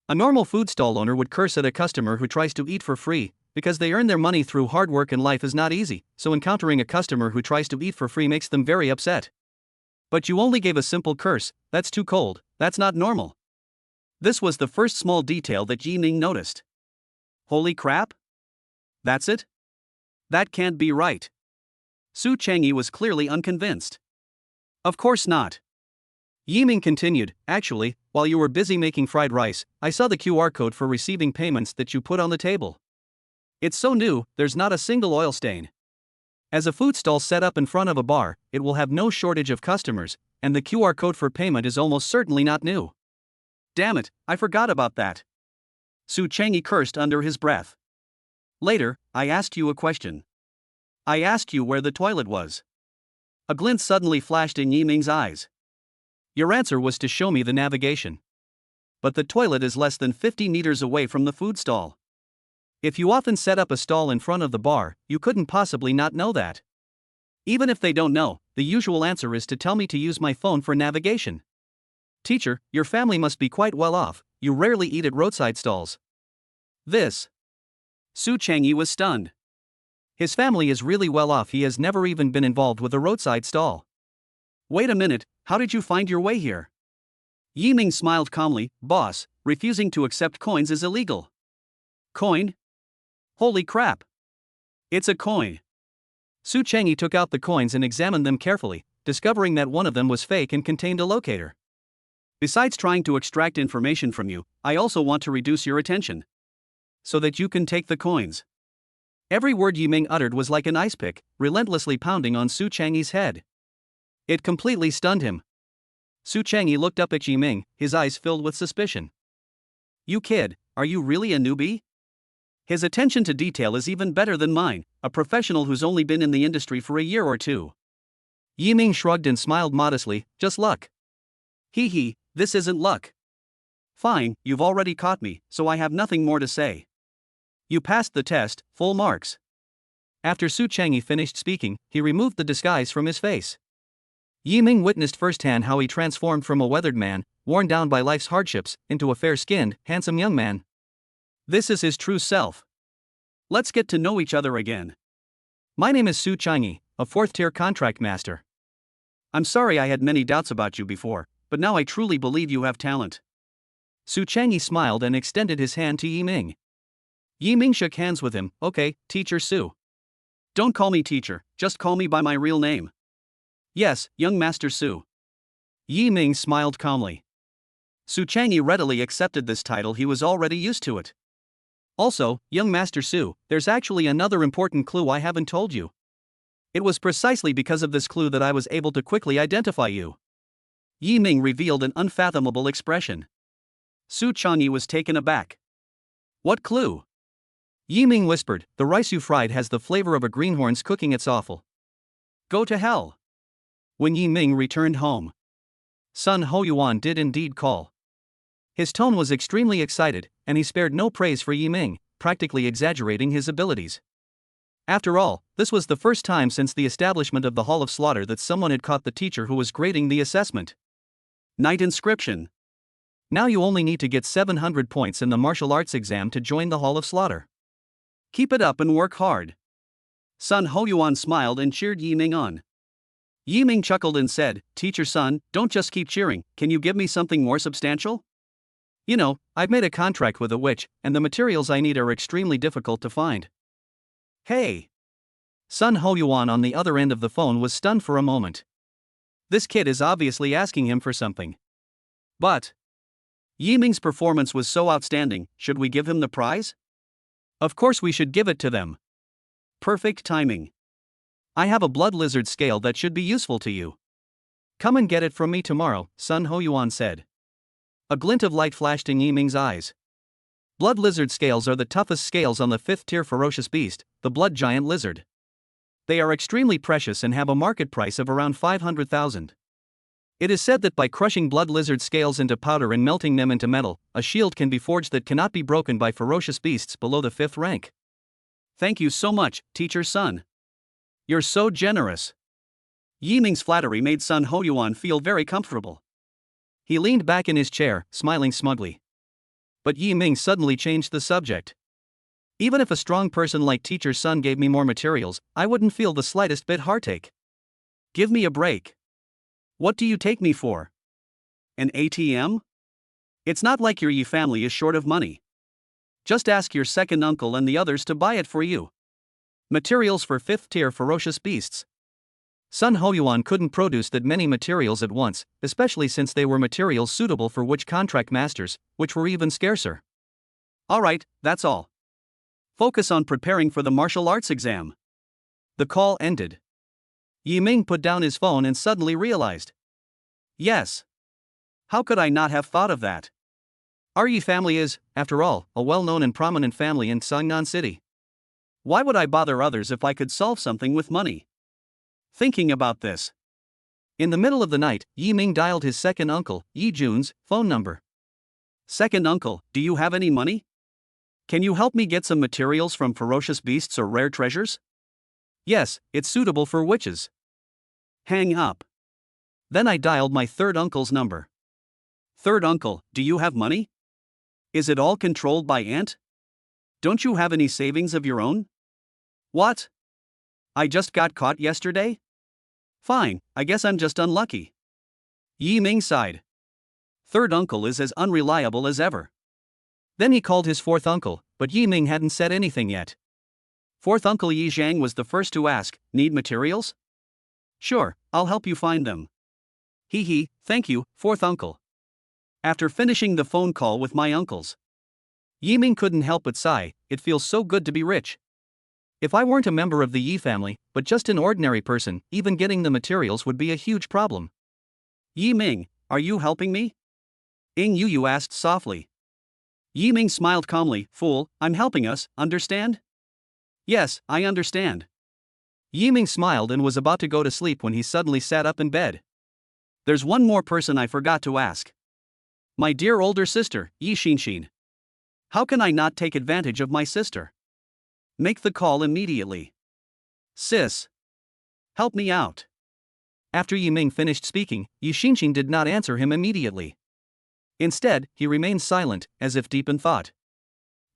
A: A normal food stall owner would curse at a customer who tries to eat for free, because they earn their money through hard work and life is not easy, so encountering a customer who tries to eat for free makes them very upset. But you only gave a simple curse, that's too cold, that's not normal. This was the first small detail that Yi Ming noticed. Holy crap? That's it? That can't be right. Su Chang'e was clearly unconvinced. Of course not. Yi Ming continued, actually, while you were busy making fried rice, I saw the QR code for receiving payments that you put on the table. It's so new, there's not a single oil stain. As a food stall set up in front of a bar, it will have no shortage of customers, and the QR code for payment is almost certainly not new. Damn it, I forgot about that. Su Chang'e cursed under his breath. Later, I asked you a question. I asked you where the toilet was. A glint suddenly flashed in Yiming's eyes. Your answer was to show me the navigation. But the toilet is less than 50 meters away from the food stall. If you often set up a stall in front of the bar, you couldn't possibly not know that. Even if they don't know, the usual answer is to tell me to use my phone for navigation. Teacher, your family must be quite well off, you rarely eat at roadside stalls. This. Su Chang'e was stunned. His family is really well off, he has never even been involved with a roadside stall. Wait a minute, how did you find your way here? Yiming smiled calmly, boss, refusing to accept coins is illegal. Coin? Holy crap. It's a coin. Su Chang'e took out the coins and examined them carefully, discovering that one of them was fake and contained a locator. Besides trying to extract information from you, I also want to reduce your attention. So that you can take the coins. Every word Yiming uttered was like an ice pick, relentlessly pounding on Su Chang'e's head. It completely stunned him. Su Chang'e looked up at Yiming, his eyes filled with suspicion. You kid, are you really a newbie? His attention to detail is even better than mine, a professional who's only been in the industry for a year or two. Yiming shrugged and smiled modestly, just luck. Hee, this isn't luck. Fine, you've already caught me, so I have nothing more to say. You passed the test, full marks. After Su Chang'e finished speaking, he removed the disguise from his face. Yiming witnessed firsthand how he transformed from a weathered man, worn down by life's hardships, into a fair-skinned, handsome young man. This is his true self. Let's get to know each other again. My name is Su Chang'e, a 4th-tier contract master. I'm sorry I had many doubts about you before, but now I truly believe you have talent. Su Chang'e smiled and extended his hand to Yiming. Yiming shook hands with him. Okay, Teacher Su. Don't call me teacher, just call me by my real name. Yes, young Master Su. Yiming smiled calmly. Su Chang'e readily accepted this title, he was already used to it. Also, young Master Su, there's actually another important clue I haven't told you. It was precisely because of this clue that I was able to quickly identify you. Yiming revealed an unfathomable expression. Su Chang'e was taken aback. What clue? Yiming whispered, the rice you fried has the flavor of a greenhorn's cooking, it's awful. Go to hell. When Yiming returned home, Sun Hoyuan did indeed call. His tone was extremely excited, and he spared no praise for Yiming, practically exaggerating his abilities. After all, this was the first time since the establishment of the Hall of Slaughter that someone had caught the teacher who was grading the assessment. Night inscription. Now you only need to get 700 points in the martial arts exam to join the Hall of Slaughter. Keep it up and work hard. Sun Hoyuan smiled and cheered Yiming on. Yiming chuckled and said, Teacher Sun, don't just keep cheering, can you give me something more substantial? You know, I've made a contract with a witch, and the materials I need are extremely difficult to find. Hey! Sun Hoyuan on the other end of the phone was stunned for a moment. This kid is obviously asking him for something. But Yiming's performance was so outstanding, should we give him the prize? Of course we should give it to them. Perfect timing. I have a blood lizard scale that should be useful to you. Come and get it from me tomorrow, Sun Hoyuan said. A glint of light flashed in Yiming's eyes. Blood lizard scales are the toughest scales on the 5th-tier ferocious beast, the blood giant lizard. They are extremely precious and have a market price of around 500,000. It is said that by crushing blood lizard scales into powder and melting them into metal, a shield can be forged that cannot be broken by ferocious beasts below the 5th rank. Thank you so much, Teacher Sun. You're so generous. Yiming's flattery made Sun Hoyuan feel very comfortable. He leaned back in his chair, smiling smugly. But Yiming suddenly changed the subject. Even if a strong person like Teacher Sun gave me more materials, I wouldn't feel the slightest bit heartache. Give me a break. What do you take me for? An ATM? It's not like your Yi family is short of money. Just ask your second uncle and the others to buy it for you. Materials for 5th-tier ferocious beasts. Sun Hoyuan couldn't produce that many materials at once, especially since they were materials suitable for witch contract masters, which were even scarcer. Alright, that's all. Focus on preparing for the martial arts exam. The call ended. Yiming put down his phone and suddenly realized. Yes. How could I not have thought of that? Our Yi family is, after all, a well-known and prominent family in Sangnan City. Why would I bother others if I could solve something with money? Thinking about this, in the middle of the night, Yi Ming dialed his second uncle, Yi Jun's, phone number. Second uncle, do you have any money? Can you help me get some materials from ferocious beasts or rare treasures? Yes, it's suitable for witches. Hang up. Then I dialed my third uncle's number. Third uncle, do you have money? Is it all controlled by Aunt? Don't you have any savings of your own? What? I just got caught yesterday? Fine, I guess I'm just unlucky. Yi Ming sighed. Third uncle is as unreliable as ever. Then he called his fourth uncle, but Yi Ming hadn't said anything yet. Fourth uncle Yi Zhang was the first to ask, need materials? Sure, I'll help you find them. Hee, thank you, fourth uncle. After finishing the phone call with my uncles, Yi Ming couldn't help but sigh, it feels so good to be rich. If I weren't a member of the Yi family, but just an ordinary person, even getting the materials would be a huge problem. Yi Ming, are you helping me? Ing Yu asked softly. Yi Ming smiled calmly, fool, I'm helping us, understand? Yes, I understand. Yi Ming smiled and was about to go to sleep when he suddenly sat up in bed. There's one more person I forgot to ask. My dear older sister, Yi Xinxin. How can I not take advantage of my sister? Make the call immediately. Sis. Help me out. After Yi Ming finished speaking, Yi Xinxin did not answer him immediately. Instead, he remained silent, as if deep in thought.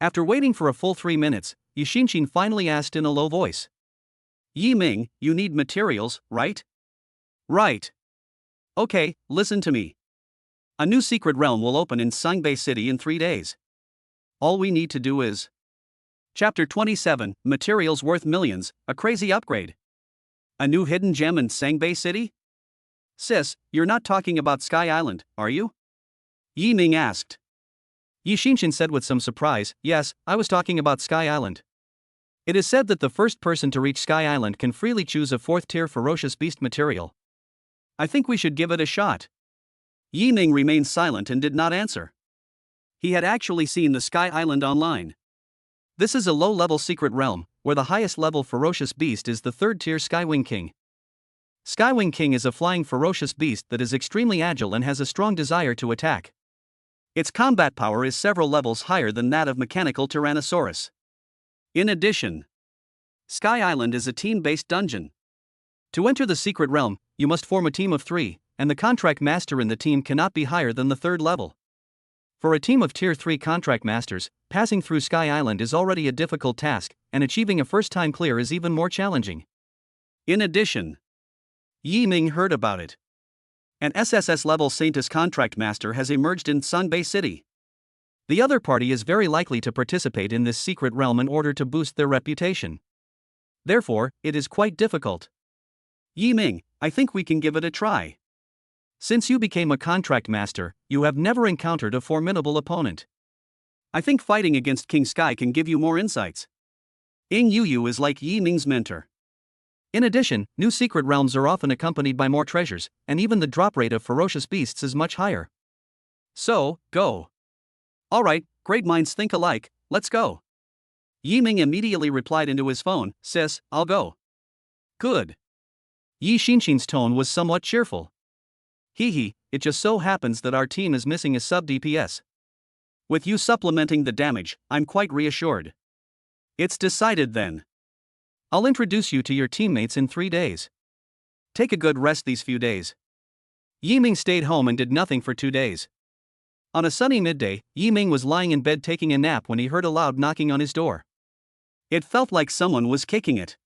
A: After waiting for a full 3 minutes, Yi Xinxin finally asked in a low voice. Yi Ming, you need materials, right? Right. Okay, listen to me. A new secret realm will open in Sangbei City in 3 days. All we need to do is... Chapter 27, Materials Worth Millions, a crazy upgrade. A new hidden gem in Sangbei City? Sis, you're not talking about Sky Island, are you? Yi Ming asked. Yi Xinxin said with some surprise, yes, I was talking about Sky Island. It is said that the first person to reach Sky Island can freely choose a 4th-tier ferocious beast material. I think we should give it a shot. Yi Ming remained silent and did not answer. He had actually seen the Sky Island online. This is a low-level secret realm, where the highest-level ferocious beast is the 3rd-tier Skywing King. Skywing King is a flying ferocious beast that is extremely agile and has a strong desire to attack. Its combat power is several levels higher than that of mechanical Tyrannosaurus. In addition, Sky Island is a team-based dungeon. To enter the secret realm, you must form a team of 3, and the contract master in the team cannot be higher than the 3rd level. For a team of Tier 3 contract masters, passing through Sky Island is already a difficult task, and achieving a first-time clear is even more challenging. In addition, Yi Ming heard about it. An SSS-level saintess contract master has emerged in Sangbei City. The other party is very likely to participate in this secret realm in order to boost their reputation. Therefore, it is quite difficult. Yi Ming, I think we can give it a try. Since you became a contract master, you have never encountered a formidable opponent. I think fighting against King Sky can give you more insights. Ing Yu is like Yi Ming's mentor. In addition, new secret realms are often accompanied by more treasures, and even the drop rate of ferocious beasts is much higher. So, go. Alright, great minds think alike, let's go. Yi Ming immediately replied into his phone, sis, I'll go. Good. Yi Xinxin's tone was somewhat cheerful. Hee, it just so happens that our team is missing a sub-DPS. With you supplementing the damage, I'm quite reassured. It's decided then. I'll introduce you to your teammates in 3 days. Take a good rest these few days. Yi Ming stayed home and did nothing for 2 days. On a sunny midday, Yi Ming was lying in bed taking a nap when he heard a loud knocking on his door. It felt like someone was kicking it.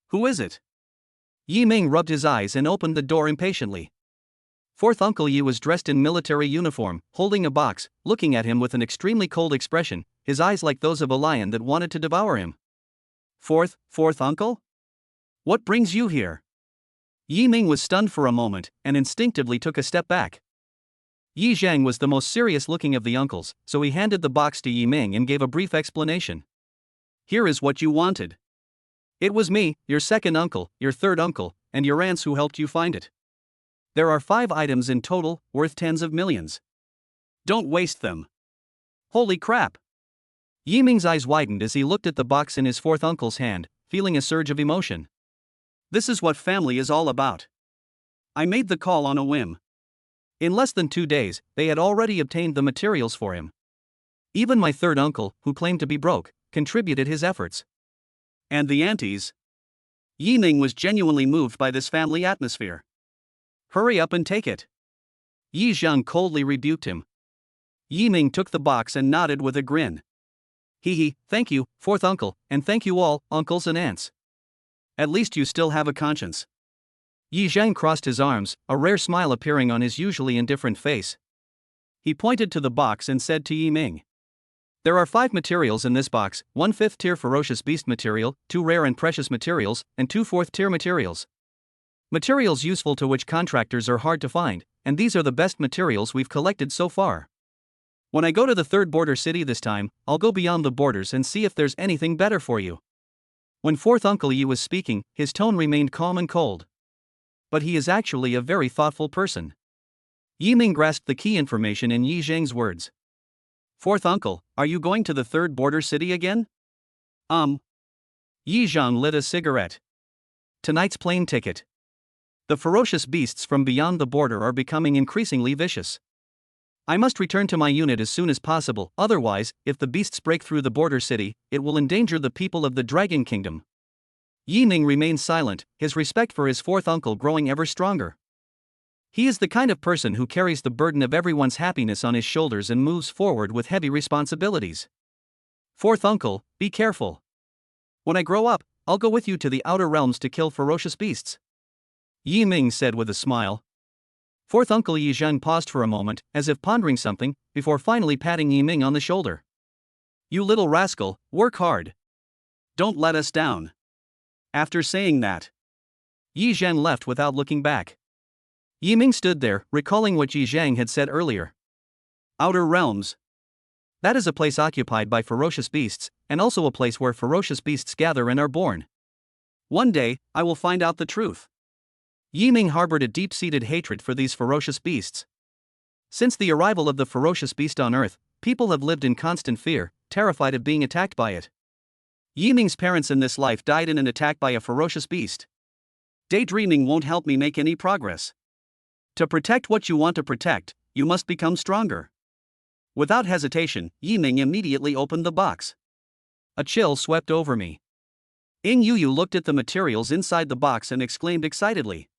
A: Who is it? Yi Ming rubbed his eyes and opened the door impatiently. Fourth Uncle Yi was dressed in military uniform, holding a box, looking at him with an extremely cold expression, his eyes like those of a lion that wanted to devour him. Fourth Uncle? What brings you here? Yi Ming was stunned for a moment, and instinctively took a step back. Yi Zhang was the most serious-looking of the uncles, so he handed the box to Yi Ming and gave a brief explanation. Here is what you wanted. It was me, your second uncle, your third uncle, and your aunts who helped you find it. There are 5 items in total, worth tens of millions. Don't waste them. Holy crap! Yiming's eyes widened as he looked at the box in his fourth uncle's hand, feeling a surge of emotion. This is what family is all about. I made the call on a whim. In less than 2 days, they had already obtained the materials for him. Even my third uncle, who claimed to be broke, contributed his efforts. And the aunties? Yiming was genuinely moved by this family atmosphere. Hurry up and take it. Yi Zhang coldly rebuked him. Yiming took the box and nodded with a grin. Thank you, fourth uncle, and thank you all, uncles and aunts. At least you still have a conscience. Yi Zhang crossed his arms, a rare smile appearing on his usually indifferent face. He pointed to the box and said to Yiming, there are 5 materials in this box, 1 5th-tier ferocious beast material, 2 rare and precious materials, and 2 4th-tier materials. Materials useful to which contractors are hard to find, and these are the best materials we've collected so far. When I go to the 3rd border city this time, I'll go beyond the borders and see if there's anything better for you. When 4th Uncle Yi was speaking, his tone remained calm and cold. But he is actually a very thoughtful person. Yiming grasped the key information in Yi Zhang's words. 4th Uncle, are you going to the 3rd border city again? Yi Zhang lit a cigarette. Tonight's plane ticket. The ferocious beasts from beyond the border are becoming increasingly vicious. I must return to my unit as soon as possible, otherwise, if the beasts break through the border city, it will endanger the people of the Dragon Kingdom. Yiming remained silent, his respect for his 4th uncle growing ever stronger. He is the kind of person who carries the burden of everyone's happiness on his shoulders and moves forward with heavy responsibilities. 4th uncle, be careful. When I grow up, I'll go with you to the outer realms to kill ferocious beasts. Yiming said with a smile. 4th Uncle Yi Zhang paused for a moment, as if pondering something, before finally patting Yiming on the shoulder. You little rascal, work hard. Don't let us down. After saying that, Yi Zhang left without looking back. Yiming stood there, recalling what Yi Zhang had said earlier. Outer realms. That is a place occupied by ferocious beasts, and also a place where ferocious beasts gather and are born. One day, I will find out the truth. Yiming harbored a deep-seated hatred for these ferocious beasts. Since the arrival of the ferocious beast on Earth, people have lived in constant fear, terrified of being attacked by it. Yiming's parents in this life died in an attack by a ferocious beast. Daydreaming won't help me make any progress. To protect what you want to protect, you must become stronger. Without hesitation, Yiming immediately opened the box. A chill swept over me. Ing Yuyu looked at the materials inside the box and exclaimed excitedly.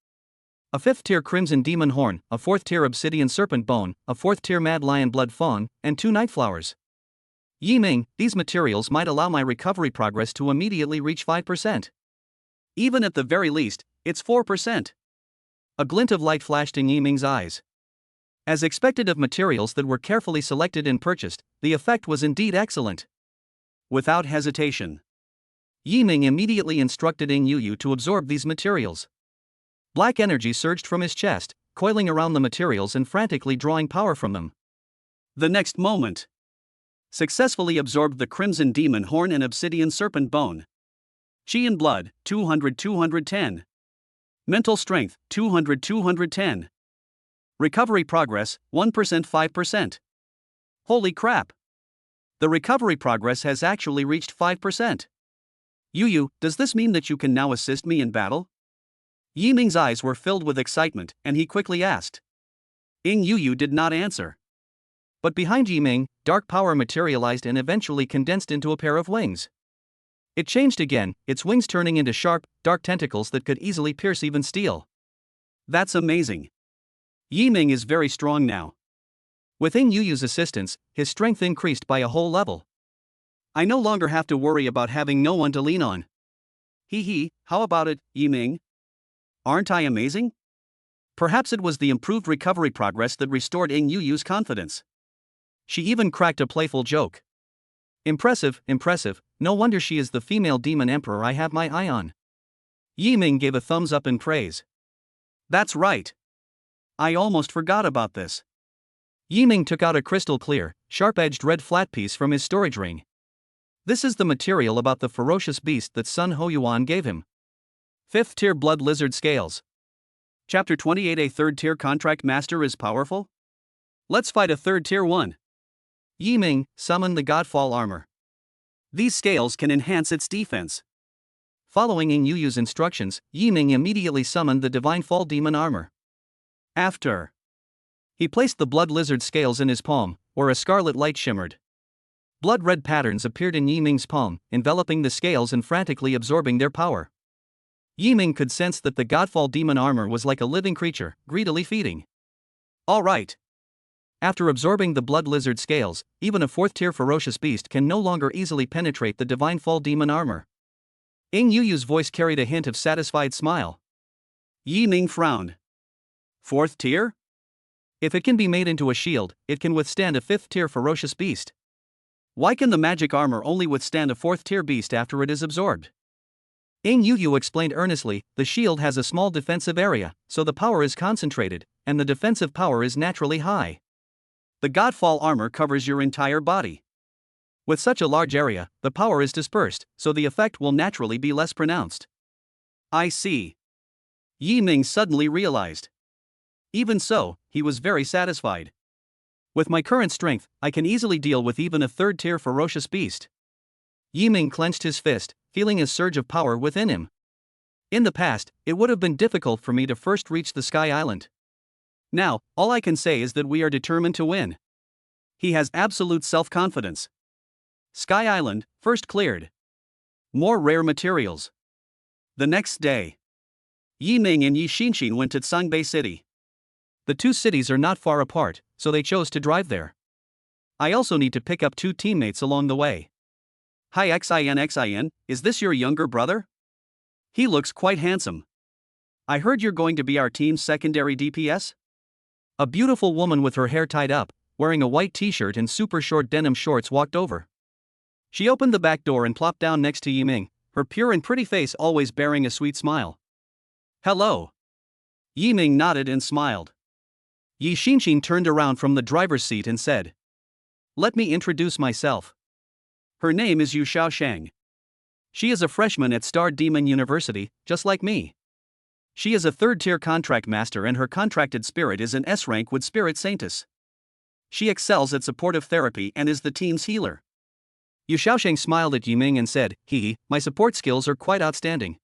A: A 5th-tier Crimson Demon Horn, a 4th-tier Obsidian Serpent Bone, a 4th-tier Mad Lion Blood Fawn, and 2 Night Flowers. Yiming, these materials might allow my recovery progress to immediately reach 5%. Even at the very least, it's 4%. A glint of light flashed in Yiming's eyes. As expected of materials that were carefully selected and purchased, the effect was indeed excellent. Without hesitation, Yiming immediately instructed Ing Yuyu to absorb these materials. Black energy surged from his chest, coiling around the materials and frantically drawing power from them. The next moment, successfully absorbed the Crimson Demon Horn and Obsidian Serpent Bone. Chi and Blood, 200-210. Mental Strength, 200-210. Recovery Progress, 1% 5%. Holy crap! The recovery progress has actually reached 5%. Yuyu, does this mean that you can now assist me in battle? Yiming's eyes were filled with excitement, and he quickly asked. Ing Yuyu did not answer. But behind Yiming, dark power materialized and eventually condensed into a pair of wings. It changed again, its wings turning into sharp, dark tentacles that could easily pierce even steel. That's amazing. Yiming is very strong now. With Ing Yuyu's assistance, his strength increased by a whole level. I no longer have to worry about having no one to lean on. How about it, Yiming? Aren't I amazing? Perhaps it was the improved recovery progress that restored Ing Yuyu's confidence. She even cracked a playful joke. Impressive, no wonder she is the female demon emperor I have my eye on. Yiming gave a thumbs up in praise. That's right. I almost forgot about this. Yiming took out a crystal clear, sharp-edged red flat piece from his storage ring. This is the material about the ferocious beast that Sun Hoyuan gave him. 5th-tier Blood Lizard Scales. Chapter 28. A 3rd-tier contract master is powerful? Let's fight a 3rd-tier one. Yiming, summon the Godfall armor. These scales can enhance its defense. Following Ing Yuyu's instructions, Yiming immediately summoned the Divine Fall Demon armor. After he placed the blood lizard scales in his palm, where a scarlet light shimmered. Blood red patterns appeared in Yiming's palm, enveloping the scales and frantically absorbing their power. Yiming could sense that the Godfall demon armor was like a living creature, greedily feeding. All right. After absorbing the blood lizard scales, even a fourth-tier ferocious beast can no longer easily penetrate the Divine Fall demon armor. Ing Yuyu's voice carried a hint of satisfied smile. Yiming frowned. Fourth tier? If it can be made into a shield, it can withstand a fifth-tier ferocious beast. Why can the magic armor only withstand a fourth-tier beast after it is absorbed? Ing Yuyu explained earnestly, the shield has a small defensive area, so the power is concentrated, and the defensive power is naturally high. The Godfall armor covers your entire body. With such a large area, the power is dispersed, so the effect will naturally be less pronounced. I see. Yiming suddenly realized. Even so, he was very satisfied. With my current strength, I can easily deal with even a third-tier ferocious beast. Yiming clenched his fist, feeling a surge of power within him. In the past, it would have been difficult for me to first reach the Sky Island. Now, all I can say is that we are determined to win. He has absolute self-confidence. Sky Island, first cleared. More rare materials. The next day, Yiming and Yi Xinshin went to Sangbei City. The two cities are not far apart, so they chose to drive there. I also need to pick up two teammates along the way. Hi Xin, is this your younger brother? He looks quite handsome. I heard you're going to be our team's secondary DPS? A beautiful woman with her hair tied up, wearing a white t-shirt and super short denim shorts walked over. She opened the back door and plopped down next to Yiming, her pure and pretty face always bearing a sweet smile. Hello. Yiming nodded and smiled. Yi Xinshin turned around from the driver's seat and said, "Let me introduce myself. Her name is Yu Xiaoshang. She is a freshman at Star Demon University, just like me. She is a third-tier contract master and her contracted spirit is an S rank with spirit saintess. She excels at supportive therapy and is the team's healer." Yu Xiaoshang smiled at Yiming and said, my support skills are quite outstanding.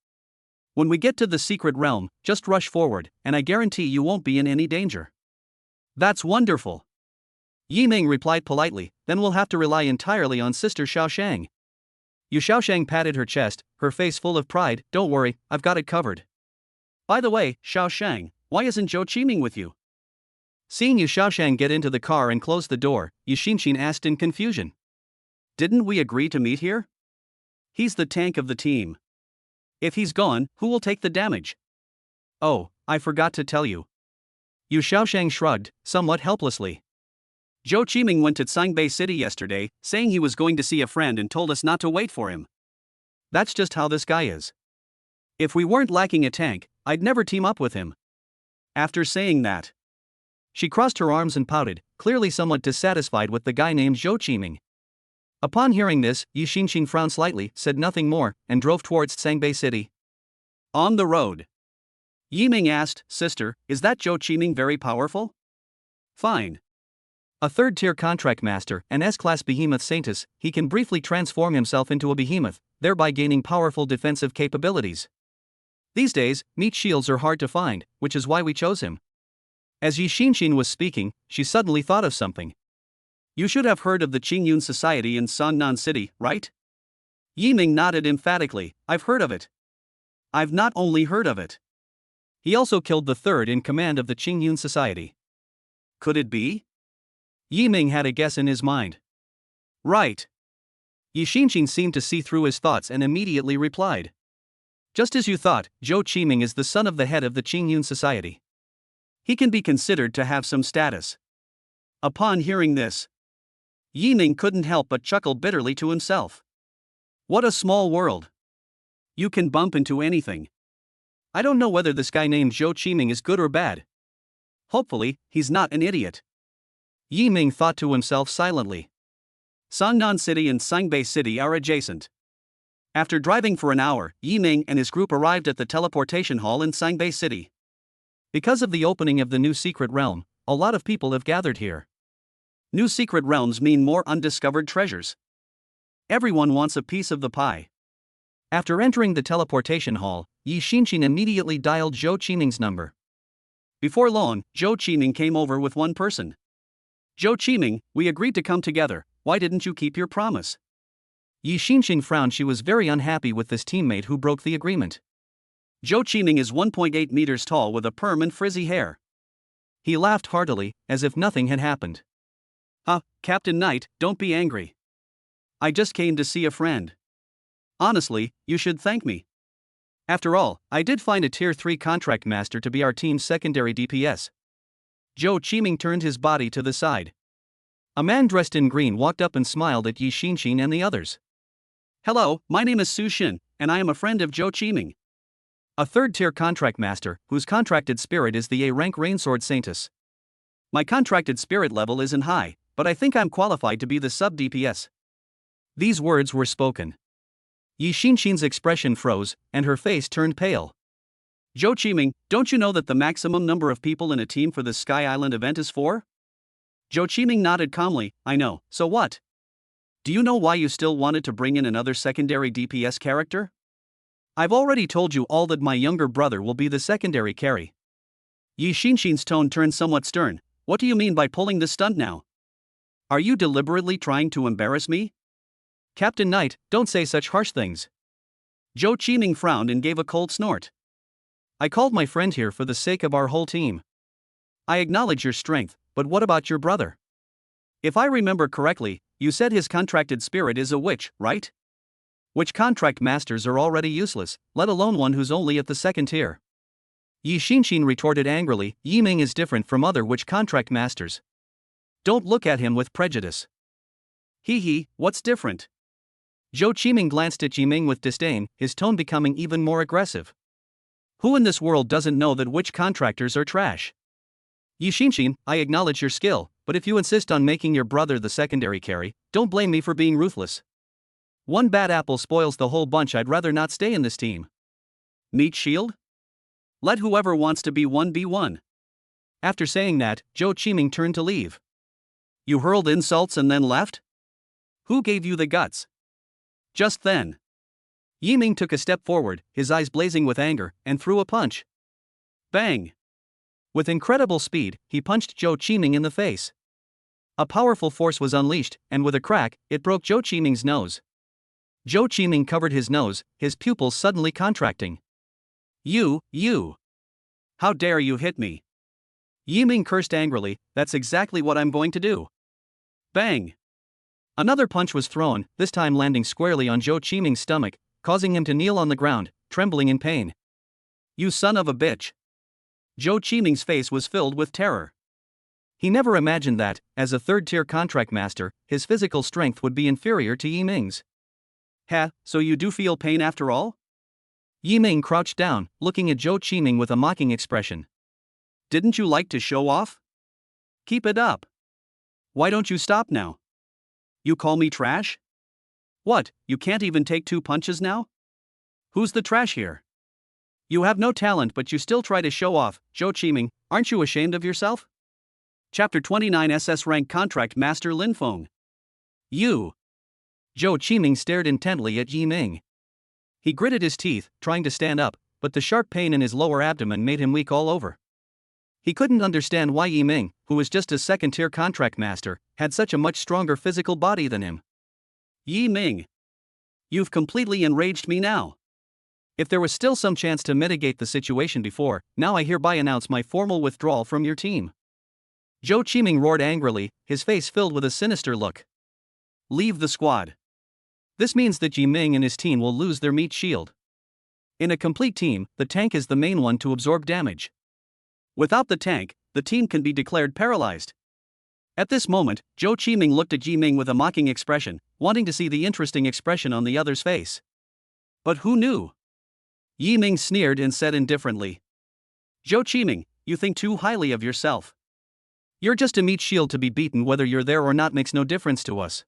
A: When we get to the secret realm, just rush forward, and I guarantee you won't be in any danger." That's wonderful. Yiming replied politely, then we'll have to rely entirely on Sister Xiaoshang. Yu Xiaoshang patted her chest, her face full of pride. Don't worry, I've got it covered. By the way, Xiaoshang, why isn't Zhou Qiming with you? Seeing Yu Xiaoshang get into the car and close the door, Yi Xinshin asked in confusion. Didn't we agree to meet here? He's the tank of the team. If he's gone, who will take the damage? Oh, I forgot to tell you. Yu Xiaoshang shrugged, somewhat helplessly. Zhou Qiming went to Sangbei City yesterday, saying he was going to see a friend and told us not to wait for him. That's just how this guy is. If we weren't lacking a tank, I'd never team up with him. After saying that, she crossed her arms and pouted, clearly somewhat dissatisfied with the guy named Zhou Qiming. Upon hearing this, Yi Xinshin frowned slightly, said nothing more, and drove towards Sangbei City. On the road, Yiming asked, "Sister, is that Zhou Qiming very powerful?" "Fine. A third-tier contract master, an S-class behemoth saintess, he can briefly transform himself into a behemoth, thereby gaining powerful defensive capabilities. These days, meat shields are hard to find, which is why we chose him." As Yi Xinshin was speaking, she suddenly thought of something. "You should have heard of the Qingyun Society in Songnan City, right?" Yiming nodded emphatically. "I've heard of it. I've not only heard of it. He also killed the third in command of the Qingyun Society. Could it be?" Yiming had a guess in his mind. "Right." Yi Xinshin seemed to see through his thoughts and immediately replied. "Just as you thought, Zhou Qiming is the son of the head of the Qingyun Society. He can be considered to have some status." Upon hearing this, Yiming couldn't help but chuckle bitterly to himself. What a small world. You can bump into anything. I don't know whether this guy named Zhou Qiming is good or bad. Hopefully, he's not an idiot. Yiming thought to himself silently. Songnan City and Sangbei City are adjacent. After driving for an hour, Yiming and his group arrived at the teleportation hall in Sangbei City. Because of the opening of the new secret realm, a lot of people have gathered here. New secret realms mean more undiscovered treasures. Everyone wants a piece of the pie. After entering the teleportation hall, Yi Xinxin immediately dialed Zhou Qiming's number. Before long, Zhou Qiming came over with one person. Zhou Qiming, we agreed to come together, why didn't you keep your promise? Yi Xinxin frowned. She was very unhappy with this teammate who broke the agreement. Zhou Qiming is 1.8 meters tall with a perm and frizzy hair. He laughed heartily, as if nothing had happened. Captain Knight, don't be angry. I just came to see a friend. Honestly, you should thank me. After all, I did find a Tier 3 contract master to be our team's secondary DPS. Zhou Qiming turned his body to the side. A man dressed in green walked up and smiled at Yi Xinxin and the others. Hello, my name is Su Xin, and I am a friend of Zhou Qiming. A third-tier contract master, whose contracted spirit is the A-rank Rainsword Saintess. My contracted spirit level isn't high, but I think I'm qualified to be the sub-DPS. These words were spoken. Yi Xinxin's expression froze, and her face turned pale. Zhou Qiming, don't you know that the maximum number of people in a team for the Sky Island event is 4? Zhou Qiming nodded calmly, I know, so what? Do you know why you still wanted to bring in another secondary DPS character? I've already told you all that my younger brother will be the secondary carry. Yi Xinxin's tone turned somewhat stern. What do you mean by pulling this stunt now? Are you deliberately trying to embarrass me? Captain Knight, don't say such harsh things. Zhou Qiming frowned and gave a cold snort. I called my friend here for the sake of our whole team. I acknowledge your strength, but what about your brother? If I remember correctly, you said his contracted spirit is a witch, right? Witch contract masters are already useless, let alone one who's only at the second tier. Yi Xinxin retorted angrily, Yiming is different from other witch contract masters. Don't look at him with prejudice. What's different? Zhou Qiming glanced at Yiming with disdain, his tone becoming even more aggressive. Who in this world doesn't know that witch contractors are trash? Yi Xinxin, I acknowledge your skill, but if you insist on making your brother the secondary carry, don't blame me for being ruthless. One bad apple spoils the whole bunch. I'd rather not stay in this team. Meat shield? Let whoever wants to be one be one. After saying that, Zhou Qiming turned to leave. You hurled insults and then left? Who gave you the guts? Just then, Yiming took a step forward, his eyes blazing with anger, and threw a punch. Bang! With incredible speed, he punched Zhou Qiming in the face. A powerful force was unleashed, and with a crack, it broke Zhou Qiming's nose. Zhou Qiming covered his nose, his pupils suddenly contracting. You! How dare you hit me? Yiming cursed angrily, that's exactly what I'm going to do. Bang! Another punch was thrown, this time landing squarely on Zhou Qiming's stomach, causing him to kneel on the ground, trembling in pain. You son of a bitch! Zhou Qiming's face was filled with terror. He never imagined that, as a third-tier contract master, his physical strength would be inferior to Yiming's. So you do feel pain after all? Yiming crouched down, looking at Zhou Qiming with a mocking expression. Didn't you like to show off? Keep it up. Why don't you stop now? You call me trash? What, you can't even take 2 punches now? Who's the trash here? You have no talent but you still try to show off, Zhou Qiming, aren't you ashamed of yourself? Chapter 29 SS Rank Contract Master Lin Feng. You! Zhou Qiming stared intently at Yiming. He gritted his teeth, trying to stand up, but the sharp pain in his lower abdomen made him weak all over. He couldn't understand why Yiming, who was just a second-tier contract master, had such a much stronger physical body than him. Yiming! You've completely enraged me now. If there was still some chance to mitigate the situation before, now I hereby announce my formal withdrawal from your team. Zhou Qiming roared angrily, his face filled with a sinister look. Leave the squad. This means that Yiming and his team will lose their meat shield. In a complete team, the tank is the main one to absorb damage. Without the tank, the team can be declared paralyzed. At this moment, Zhou Qiming looked at Yiming with a mocking expression, wanting to see the interesting expression on the other's face. But who knew? Yiming sneered and said indifferently. Zhou Qiming, you think too highly of yourself. You're just a meat shield to be beaten. Whether you're there or not makes no difference to us.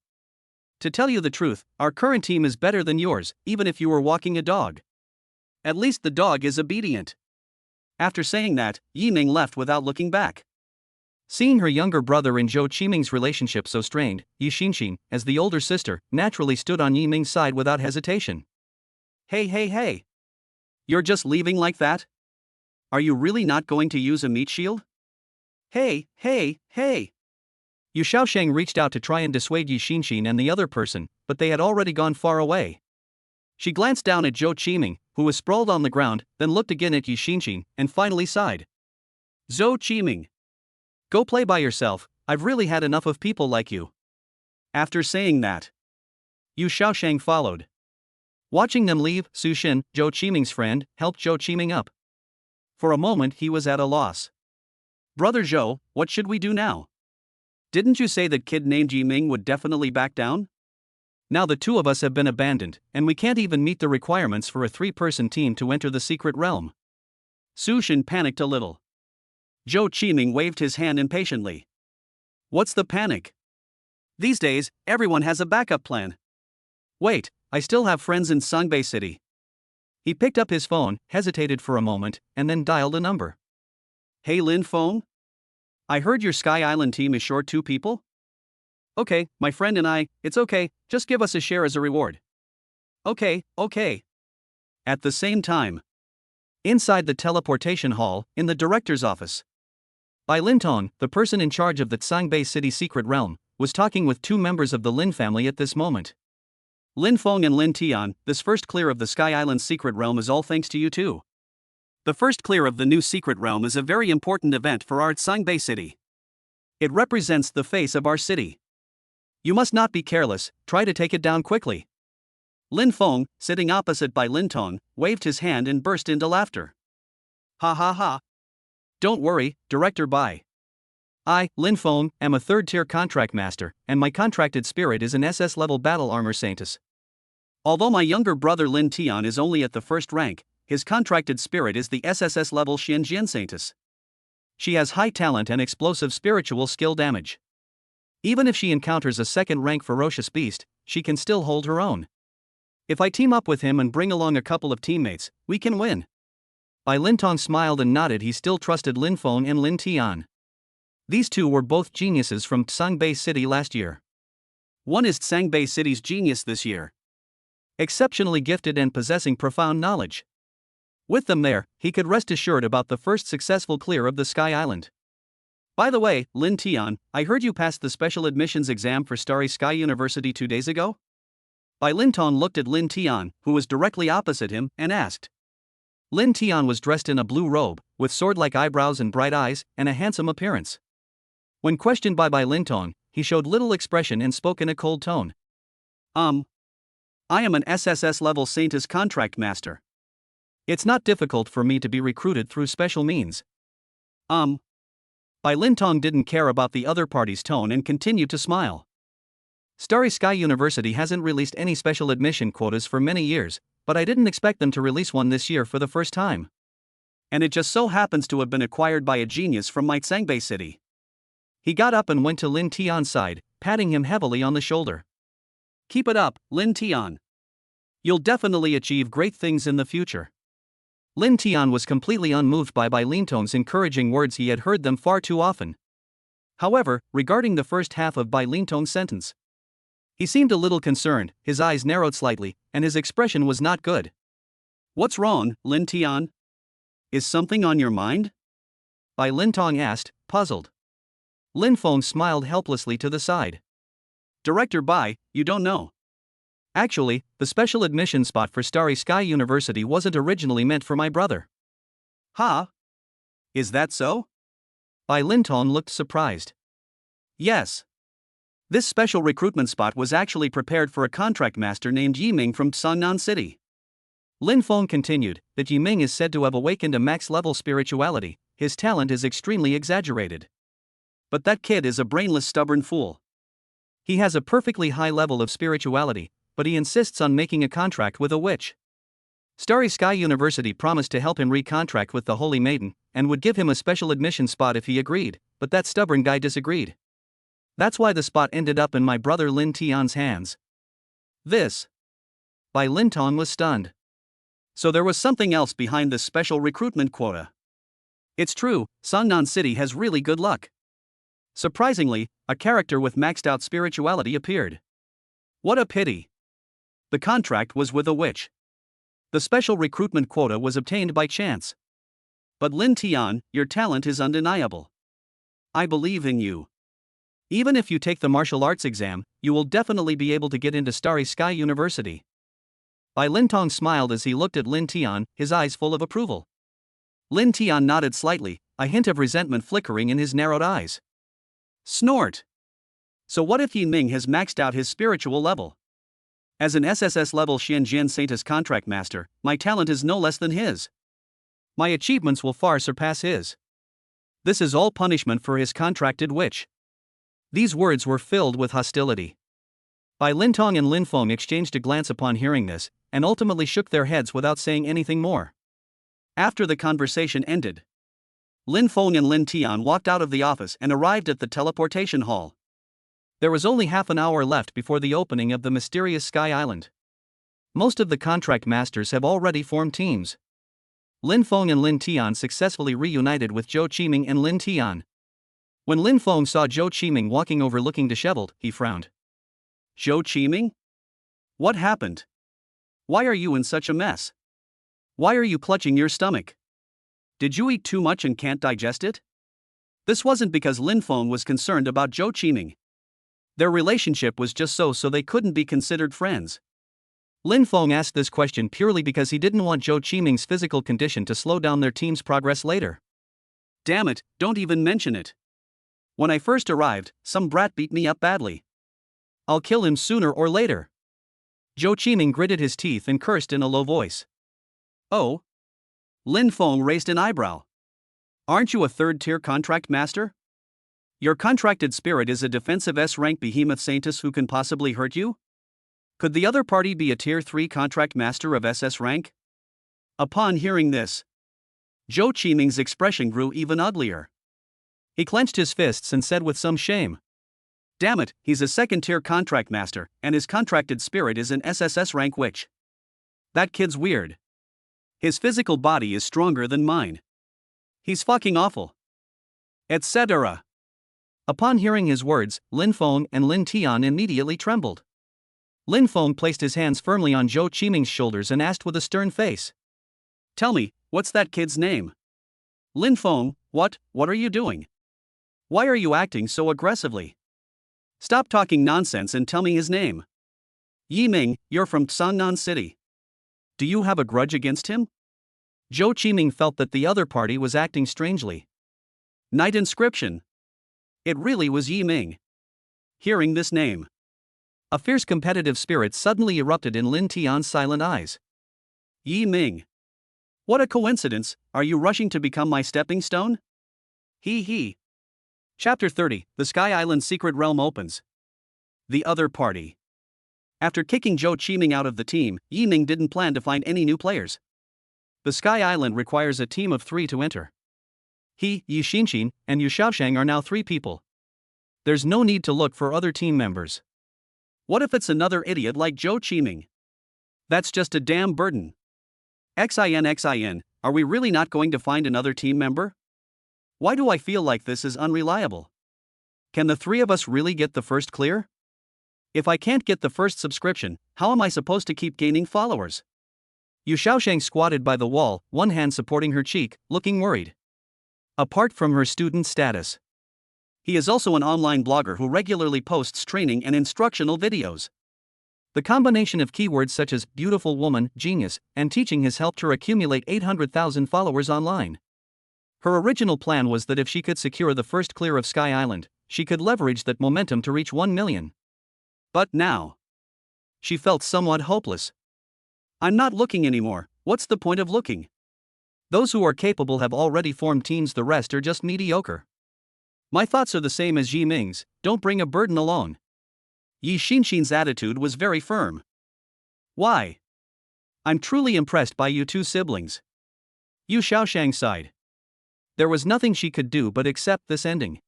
A: To tell you the truth, our current team is better than yours, even if you were walking a dog. At least the dog is obedient. After saying that, Yiming left without looking back. Seeing her younger brother and Zhou Qiming's relationship so strained, Yi Xinxin, as the older sister, naturally stood on Yi Ming's side without hesitation. Hey, hey, hey! You're just leaving like that? Are you really not going to use a meat shield? Hey, hey, hey! Yu Shaosheng reached out to try and dissuade Yi Xinxin and the other person, but they had already gone far away. She glanced down at Zhou Qiming, who was sprawled on the ground, then looked again at Yi Xinxin, and finally sighed. Zhou Qiming! Go play by yourself, I've really had enough of people like you. After saying that, Yu Shaosheng followed. Watching them leave, Su Xin, Zhou Qiming's friend, helped Zhou Qiming up. For a moment he was at a loss. Brother Zhou, what should we do now? Didn't you say that kid named Yi Ming would definitely back down? Now the two of us have been abandoned, and we can't even meet the requirements for a 3-person team to enter the secret realm. Su Xin panicked a little. Zhou Qiming waved his hand impatiently. What's the panic? These days, everyone has a backup plan. Wait, I still have friends in Songbei City. He picked up his phone, hesitated for a moment, and then dialed a number. Hey Lin Feng? I heard your Sky Island team is short 2 people? Okay, my friend and I, it's okay, just give us a share as a reward. Okay. At the same time, inside the teleportation hall, in the director's office, Bai Lintong, the person in charge of the Songbei City secret realm, was talking with 2 members of the Lin family at this moment. Lin Feng and Lin Tian, this first clear of the Sky Island secret realm is all thanks to you too. The first clear of the new secret realm is a very important event for our Songbei City. It represents the face of our city. You must not be careless, try to take it down quickly. Lin Feng, sitting opposite Bai Lintong, waved his hand and burst into laughter. Ha ha ha. Don't worry, Director Bai. I, Lin Feng, am a 3rd-tier contract master, and my contracted spirit is an SS-level battle armor saintess. Although my younger brother Lin Tian is only at the 1st rank, his contracted spirit is the SSS-level Xianjian saintess. She has high talent and explosive spiritual skill damage. Even if she encounters a 2nd-rank ferocious beast, she can still hold her own. If I team up with him and bring along a couple of teammates, we can win. Bai Lintong smiled and nodded. He still trusted Lin Feng and Lin Tian. These 2 were both geniuses from Songbei City last year. One is Songbei City's genius this year. Exceptionally gifted and possessing profound knowledge. With them there, he could rest assured about the first successful clear of the Sky Island. By the way, Lin Tian, I heard you passed the special admissions exam for Starry Sky University 2 days ago? Bai Lintong looked at Lin Tian, who was directly opposite him, and asked. Lin Tian was dressed in a blue robe, with sword-like eyebrows and bright eyes, and a handsome appearance. When questioned by Bai Lintong, he showed little expression and spoke in a cold tone. I am an SSS-level saintess contract master. It's not difficult for me to be recruited through special means. Bai Lintong didn't care about the other party's tone and continued to smile. Starry Sky University hasn't released any special admission quotas for many years, but I didn't expect them to release one this year for the first time. And it just so happens to have been acquired by a genius from my Songbei City. He got up and went to Lin Tian's side, patting him heavily on the shoulder. Keep it up, Lin Tian. You'll definitely achieve great things in the future. Lin Tian was completely unmoved by Bai Lintong's encouraging words. He had heard them far too often. However, regarding the first half of Bai Lintong's sentence, he seemed a little concerned, his eyes narrowed slightly, and his expression was not good. What's wrong, Lin Tian? Is something on your mind? Bai Lintong asked, puzzled. Lin Feng smiled helplessly to the side. Director Bai, you don't know. Actually, the special admission spot for Starry Sky University wasn't originally meant for my brother. Huh? Is that so? Bai Lintong looked surprised. Yes. This special recruitment spot was actually prepared for a contract master named Yi Ming from Songnan City. Lin Feng continued that Yi Ming is said to have awakened a max-level spirituality. His talent is extremely exaggerated. But that kid is a brainless, stubborn fool. He has a perfectly high level of spirituality, but he insists on making a contract with a witch. Starry Sky University promised to help him recontract with the Holy Maiden, and would give him a special admission spot if he agreed, but that stubborn guy disagreed. That's why the spot ended up in my brother Lin Tian's hands. This. Bai Lintong was stunned. So there was something else behind this special recruitment quota. It's true, Songnan City has really good luck. Surprisingly, a character with maxed out spirituality appeared. What a pity! The contract was with a witch. The special recruitment quota was obtained by chance. But Lin Tian, your talent is undeniable. I believe in you. Even if you take the martial arts exam, you will definitely be able to get into Starry Sky University. Bai Lintong smiled as he looked at Lin Tian, his eyes full of approval. Lin Tian nodded slightly, a hint of resentment flickering in his narrowed eyes. Snort! So what if Yi Ming has maxed out his spiritual level? As an SSS level Xianjian Saintess contract master, my talent is no less than his. My achievements will far surpass his. This is all punishment for his contracted witch. These words were filled with hostility. Bai Lintong and Lin Feng exchanged a glance upon hearing this, and ultimately shook their heads without saying anything more. After the conversation ended, Lin Feng and Lin Tian walked out of the office and arrived at the teleportation hall. There was only half an hour left before the opening of the mysterious Sky Island. Most of the contract masters have already formed teams. Lin Feng and Lin Tian successfully reunited with Zhou Qiming and Lin Tian. When Lin Feng saw Zhou Qiming walking over looking disheveled, he frowned. Zhou Qiming? What happened? Why are you in such a mess? Why are you clutching your stomach? Did you eat too much and can't digest it? This wasn't because Lin Feng was concerned about Zhou Qiming. Their relationship was just so they couldn't be considered friends. Lin Feng asked this question purely because he didn't want Zhou Qiming's physical condition to slow down their team's progress later. Damn it, don't even mention it. When I first arrived, some brat beat me up badly. I'll kill him sooner or later. Zhou Qiming gritted his teeth and cursed in a low voice. Oh? Lin Feng raised an eyebrow. Aren't you a third-tier contract master? Your contracted spirit is a defensive S-rank behemoth saintess who can possibly hurt you? Could the other party be a tier 3 contract master of SS rank? Upon hearing this, Zhou Qiming's expression grew even uglier. He clenched his fists and said with some shame. Damn it, he's a second-tier contract master, and his contracted spirit is an SSS rank witch. That kid's weird. His physical body is stronger than mine. He's fucking awful. Etc. Upon hearing his words, Lin Feng and Lin Tian immediately trembled. Lin Feng placed his hands firmly on Zhou Qiming's shoulders and asked with a stern face. Tell me, what's that kid's name? Lin Feng, what are you doing? Why are you acting so aggressively? Stop talking nonsense and tell me his name. Yi Ming, you're from Sangnan City. Do you have a grudge against him? Zhou Qiming felt that the other party was acting strangely. Night inscription. It really was Yi Ming. Hearing this name, a fierce competitive spirit suddenly erupted in Lin Tian's silent eyes. Yi Ming. What a coincidence, are you rushing to become my stepping stone? Hee hee. Chapter 30, The Sky Island Secret Realm opens. The other party. After kicking Zhou Qiming out of the team, Yi Ming didn't plan to find any new players. The Sky Island requires a team of 3 to enter. He, Yi Xinxin, and Yu Shaoshang are now 3 people. There's no need to look for other team members. What if it's another idiot like Zhou Qiming? That's just a damn burden. XIN, are we really not going to find another team member? Why do I feel like this is unreliable? Can the 3 of us really get the first clear? If I can't get the first subscription, how am I supposed to keep gaining followers? Yu Shaoshang squatted by the wall, one hand supporting her cheek, looking worried. Apart from her student status, he is also an online blogger who regularly posts training and instructional videos. The combination of keywords such as beautiful woman, genius, and teaching has helped her accumulate 800,000 followers online. Her original plan was that if she could secure the first clear of Sky Island, she could leverage that momentum to reach 1 million. But now, she felt somewhat hopeless. I'm not looking anymore, what's the point of looking? Those who are capable have already formed teams, the rest are just mediocre. My thoughts are the same as Yi Ming's, don't bring a burden alone. Yi Xinxin's attitude was very firm. Why? I'm truly impressed by you 2 siblings. Yu Shaoshang sighed. There was nothing she could do but accept this ending.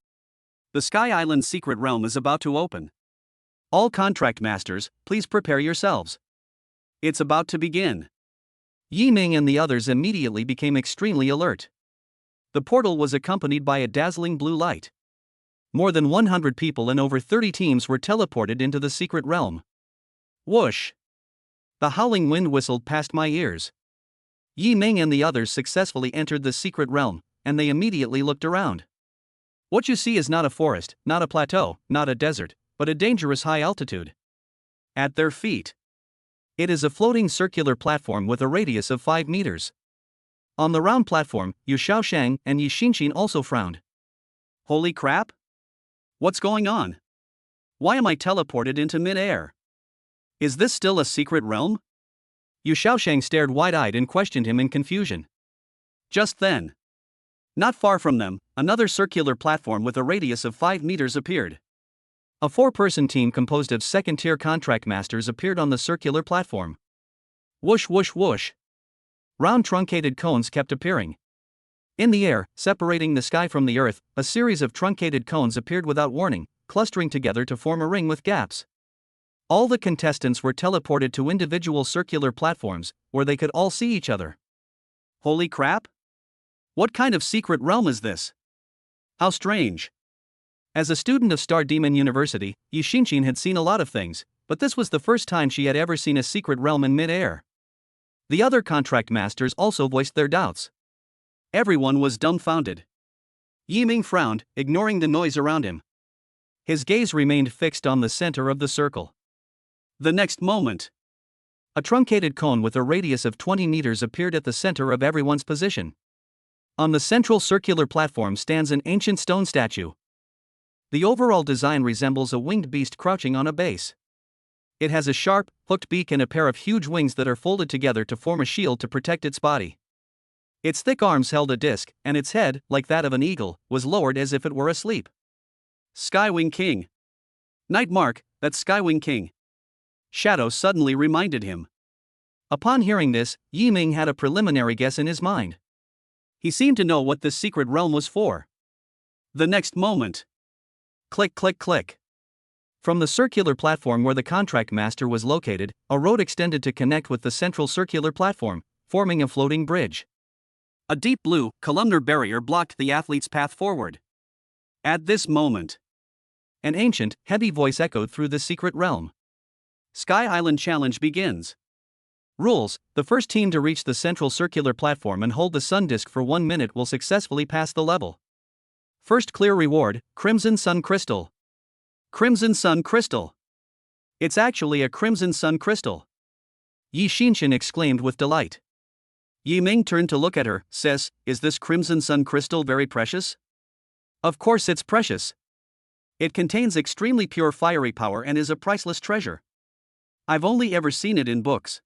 A: The Sky Island secret realm is about to open. All contract masters, please prepare yourselves. It's about to begin. Yi Ming and the others immediately became extremely alert. The portal was accompanied by a dazzling blue light. More than 100 people and over 30 teams were teleported into the secret realm. Whoosh! The howling wind whistled past my ears. Yi Ming and the others successfully entered the secret realm, and they immediately looked around. What you see is not a forest, not a plateau, not a desert, but a dangerous high altitude. At their feet, it is a floating circular platform with a radius of 5 meters. On the round platform, Yu Shaoshang and Yi Xinxin also frowned. Holy crap! What's going on? Why am I teleported into mid-air? Is this still a secret realm? Yu Shaoshang stared wide-eyed and questioned him in confusion. Just then, not far from them, another circular platform with a radius of 5 meters appeared. A 4-person team composed of second-tier contract masters appeared on the circular platform. Whoosh whoosh whoosh. Round truncated cones kept appearing. In the air, separating the sky from the earth, a series of truncated cones appeared without warning, clustering together to form a ring with gaps. All the contestants were teleported to individual circular platforms, where they could all see each other. Holy crap! What kind of secret realm is this? How strange! As a student of Star Demon University, Yi Xinxin had seen a lot of things, but this was the first time she had ever seen a secret realm in mid-air. The other contract masters also voiced their doubts. Everyone was dumbfounded. Yi Ming frowned, ignoring the noise around him. His gaze remained fixed on the center of the circle. The next moment, a truncated cone with a radius of 20 meters appeared at the center of everyone's position. On the central circular platform stands an ancient stone statue. The overall design resembles a winged beast crouching on a base. It has a sharp, hooked beak and a pair of huge wings that are folded together to form a shield to protect its body. Its thick arms held a disc, and its head, like that of an eagle, was lowered as if it were asleep. Skywing King. Night Mark, that's Skywing King. Shadow suddenly reminded him. Upon hearing this, Yi Ming had a preliminary guess in his mind. He seemed to know what this secret realm was for. The next moment. Click click click. From the circular platform where the contract master was located, a road extended to connect with the central circular platform, forming a floating bridge. A deep blue, columnar barrier blocked the athlete's path forward. At this moment, an ancient, heavy voice echoed through the secret realm. Sky Island Challenge begins. Rules: the first team to reach the central circular platform and hold the sun disk for 1 minute will successfully pass the level. First clear reward, Crimson Sun Crystal. Crimson Sun Crystal. It's actually a Crimson Sun Crystal. Yi Xinxin exclaimed with delight. Yi Ming turned to look at her, says, "Is this Crimson Sun Crystal very precious?" Of course it's precious. It contains extremely pure fiery power and is a priceless treasure. I've only ever seen it in books.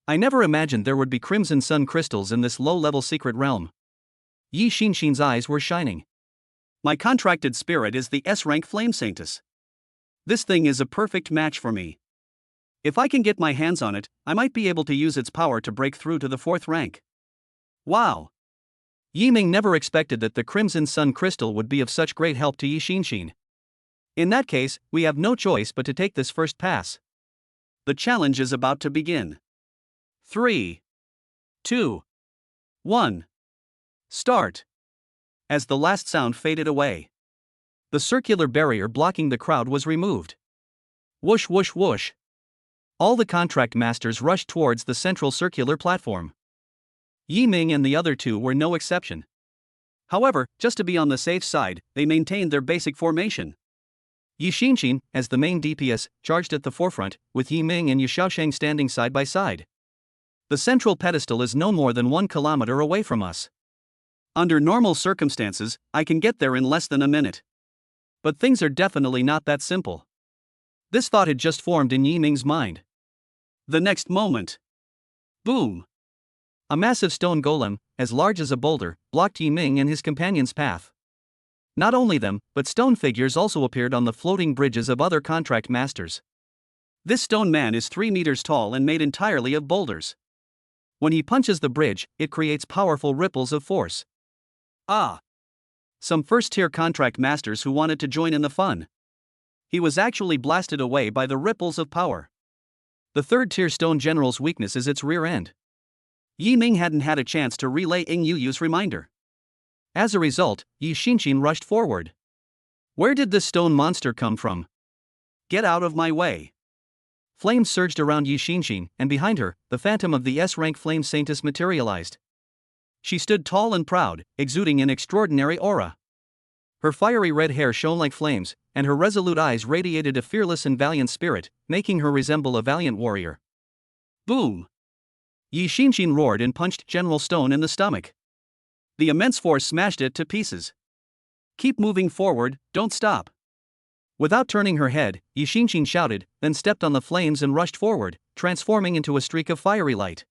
A: I never imagined there would be Crimson Sun crystals in this low-level secret realm. Yi Xinxin's eyes were shining. My contracted spirit is the S-rank Flame Saintess. This thing is a perfect match for me. If I can get my hands on it, I might be able to use its power to break through to the 4th rank. Wow! Yi Ming never expected that the Crimson Sun crystal would be of such great help to Yi Xinxin. In that case, we have no choice but to take this first pass. The challenge is about to begin. 3, 2, 1. Start. As the last sound faded away, the circular barrier blocking the crowd was removed. Whoosh whoosh whoosh. All the contract masters rushed towards the central circular platform. Yi Ming and the other two were no exception. However, just to be on the safe side, they maintained their basic formation. Yi Xinxin, as the main DPS, charged at the forefront, with Yi Ming and Yu Shaoshang standing side by side. The central pedestal is no more than 1 kilometer away from us. Under normal circumstances, I can get there in less than a minute. But things are definitely not that simple. This thought had just formed in Yi Ming's mind. The next moment. Boom! A massive stone golem, as large as a boulder, blocked Yi Ming and his companion's path. Not only them, but stone figures also appeared on the floating bridges of other contract masters. This stone man is 3 meters tall and made entirely of boulders. When he punches the bridge, it creates powerful ripples of force. Ah! Some first-tier contract masters who wanted to join in the fun. He was actually blasted away by the ripples of power. The third-tier stone general's weakness is its rear end. Yi Ming hadn't had a chance to relay Ying Yuyu's reminder. As a result, Yi Xinxin rushed forward. Where did this stone monster come from? Get out of my way. Flames surged around Yi Xinxin, and behind her, the phantom of the S-rank flame saintess materialized. She stood tall and proud, exuding an extraordinary aura. Her fiery red hair shone like flames, and her resolute eyes radiated a fearless and valiant spirit, making her resemble a valiant warrior. Boom! Yi Xinxin roared and punched General Stone in the stomach. The immense force smashed it to pieces. Keep moving forward, don't stop. Without turning her head, Yi Xinxin shouted, then stepped on the flames and rushed forward, transforming into a streak of fiery light.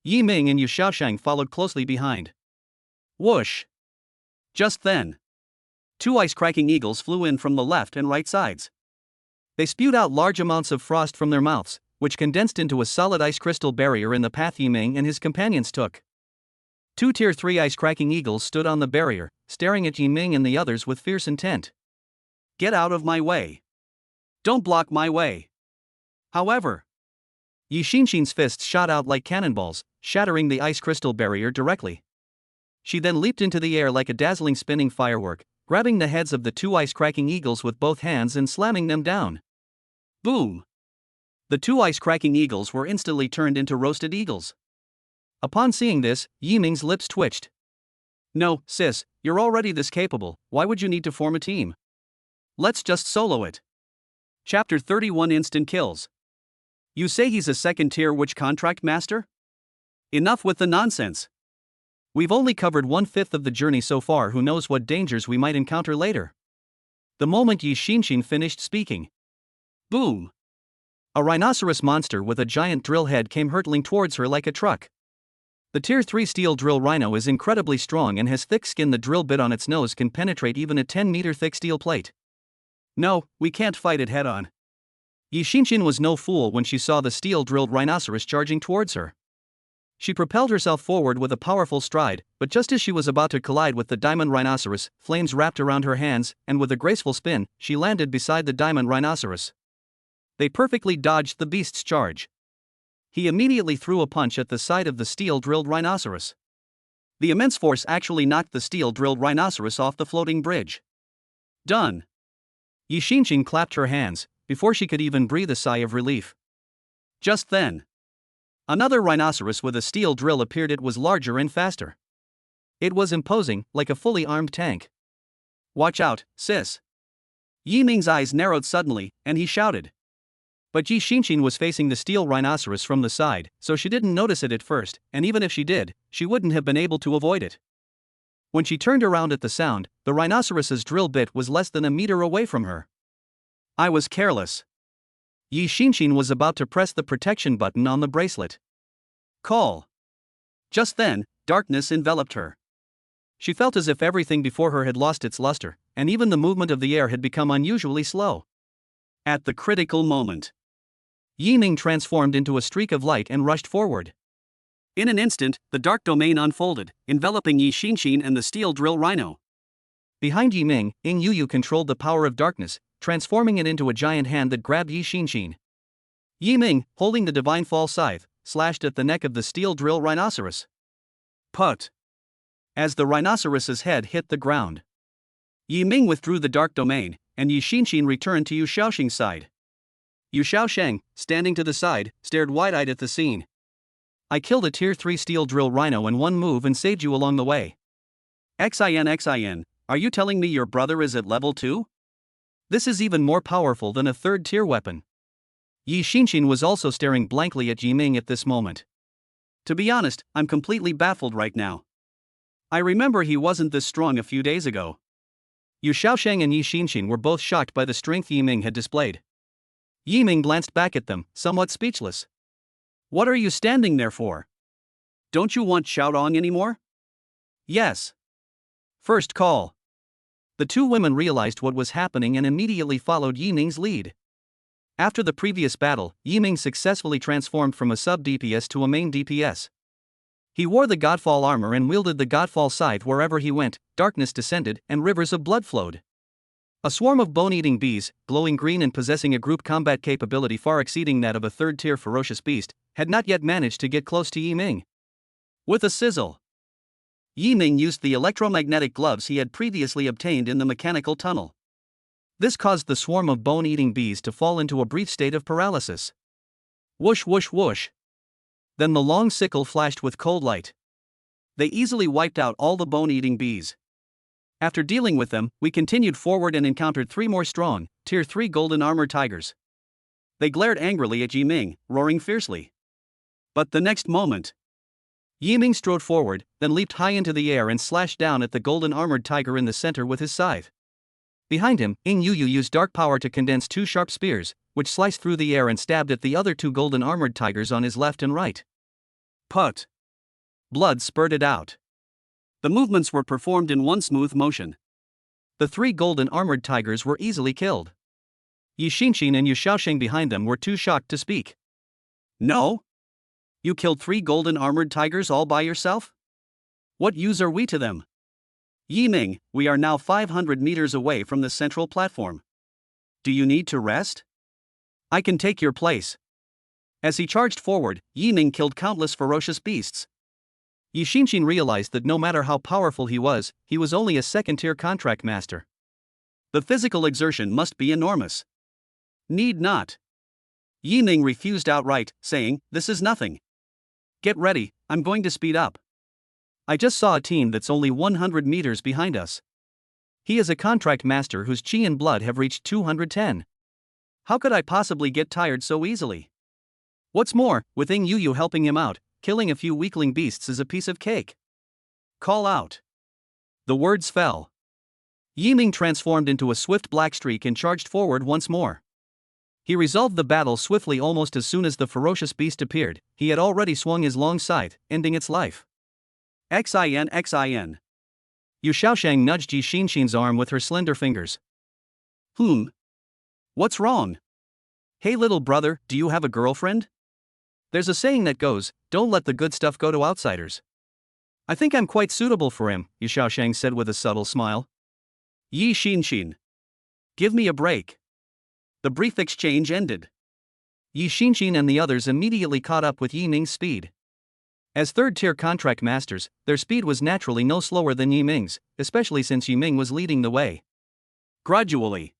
A: Yi Ming and Yu Shaoshang followed closely behind. Whoosh! Just then, two ice-cracking eagles flew in from the left and right sides. They spewed out large amounts of frost from their mouths, which condensed into a solid ice crystal barrier in the path Yi Ming and his companions took. Two Tier 3 ice-cracking eagles stood on the barrier, staring at Yi Ming and the others with fierce intent. Get out of my way. Don't block my way. However, Yi Xinxin's fists shot out like cannonballs, shattering the ice crystal barrier directly. She then leaped into the air like a dazzling spinning firework, grabbing the heads of the two ice-cracking eagles with both hands and slamming them down. Boom! The two ice-cracking eagles were instantly turned into roasted eagles. Upon seeing this, Yi Ming's lips twitched. No, sis, you're already this capable, why would you need to form a team? Let's just solo it. Chapter 31 Instant Kills. You say he's a second-tier witch contract master? Enough with the nonsense. We've only covered 1/5 of the journey so far, who knows what dangers we might encounter later. The moment Yi Xinxin finished speaking. Boom! A rhinoceros monster with a giant drill head came hurtling towards her like a truck. The Tier 3 steel drill rhino is incredibly strong and has thick skin. The drill bit on its nose can penetrate even a 10-meter thick steel plate. No, we can't fight it head-on. Yi Xinxin was no fool when she saw the steel-drilled rhinoceros charging towards her. She propelled herself forward with a powerful stride, but just as she was about to collide with the diamond rhinoceros, flames wrapped around her hands, and with a graceful spin, she landed beside the diamond rhinoceros. They perfectly dodged the beast's charge. He immediately threw a punch at the side of the steel-drilled rhinoceros. The immense force actually knocked the steel-drilled rhinoceros off the floating bridge. Done! Yi Xinxin clapped her hands, before she could even breathe a sigh of relief. Just then, another rhinoceros with a steel drill appeared. It was larger and faster. It was imposing, like a fully armed tank. Watch out, sis! Yi Ming's eyes narrowed suddenly, and he shouted. But Yi Xinxin was facing the steel rhinoceros from the side, so she didn't notice it at first, and even if she did, she wouldn't have been able to avoid it. When she turned around at the sound, the rhinoceros's drill bit was less than a meter away from her. I was careless. Yi Xinxin was about to press the protection button on the bracelet. Call. Just then, darkness enveloped her. She felt as if everything before her had lost its luster, and even the movement of the air had become unusually slow. At the critical moment, Yi Ming transformed into a streak of light and rushed forward. In an instant, the dark domain unfolded, enveloping Yi Xinxin and the steel drill rhino. Behind Yi Ming, Ying Yuyu controlled the power of darkness, transforming it into a giant hand that grabbed Yi Xinxin. Yi Ming, holding the divine fall scythe, slashed at the neck of the steel drill rhinoceros. Put! As the rhinoceros's head hit the ground, Yi Ming withdrew the dark domain, and Yi Xinxin returned to Yu Shaoxing's side. Yu Shaoshang, standing to the side, stared wide-eyed at the scene. I killed a Tier 3 steel drill rhino in one move and saved you along the way. Xin, are you telling me your brother is at level 2? This is even more powerful than a 3rd-tier weapon. Yi Xinxin was also staring blankly at Yi Ming at this moment. To be honest, I'm completely baffled right now. I remember he wasn't this strong a few days ago. Yu Shaoshang and Yi Xinxin were both shocked by the strength Yi Ming had displayed. Yi Ming glanced back at them, somewhat speechless. What are you standing there for? Don't you want Xiaodong anymore? Yes. First call. The two women realized what was happening and immediately followed Yi Ming's lead. After the previous battle, Yi Ming successfully transformed from a sub-DPS to a main DPS. He wore the Godfall armor and wielded the Godfall scythe wherever he went. Darkness descended, and rivers of blood flowed. A swarm of bone-eating bees, glowing green and possessing a group combat capability far exceeding that of a 3rd-tier ferocious beast, had not yet managed to get close to Yi Ming. With a sizzle, Yi Ming used the electromagnetic gloves he had previously obtained in the mechanical tunnel. This caused the swarm of bone-eating bees to fall into a brief state of paralysis. Whoosh whoosh whoosh. Then the long sickle flashed with cold light. They easily wiped out all the bone-eating bees. After dealing with them, we continued forward and encountered 3 more strong, Tier 3 golden armored tigers. They glared angrily at Yiming, roaring fiercely. But the next moment, Yiming strode forward, then leaped high into the air and slashed down at the golden armored tiger in the center with his scythe. Behind him, Ing Yuyu used dark power to condense 2 sharp spears, which sliced through the air and stabbed at the other 2 golden armored tigers on his left and right. Put. Blood spurted out. The movements were performed in one smooth motion. The 3 golden armored tigers were easily killed. Yi Xinxin and Yu Shaosheng behind them were too shocked to speak. No? You killed 3 golden armored tigers all by yourself? What use are we to them? Yiming, we are now 500 meters away from the central platform. Do you need to rest? I can take your place. As he charged forward, Yiming killed countless ferocious beasts. Yi Xinxin realized that no matter how powerful he was only a second-tier contract master. The physical exertion must be enormous. Need not. Yiming refused outright, saying, "This is nothing. Get ready, I'm going to speed up. I just saw a team that's only 100 meters behind us. He is a contract master whose chi and blood have reached 210. How could I possibly get tired so easily? What's more, with Ing Yuyu helping him out, killing a few weakling beasts is a piece of cake. Call out." The words fell. Yiming transformed into a swift black streak and charged forward once more. He resolved the battle swiftly. Almost as soon as the ferocious beast appeared, he had already swung his long scythe, ending its life. Xin Xin. Yu Shaosheng nudged Yi Xinxin's arm with her slender fingers. What's wrong? Hey little brother, do you have a girlfriend? There's a saying that goes, don't let the good stuff go to outsiders. I think I'm quite suitable for him, Yu Shaosheng said with a subtle smile. Yi Xinxin. Give me a break. The brief exchange ended. Yi Xinxin and the others immediately caught up with Yiming's speed. As third-tier contract masters, their speed was naturally no slower than Yiming's, especially since Yiming was leading the way. Gradually,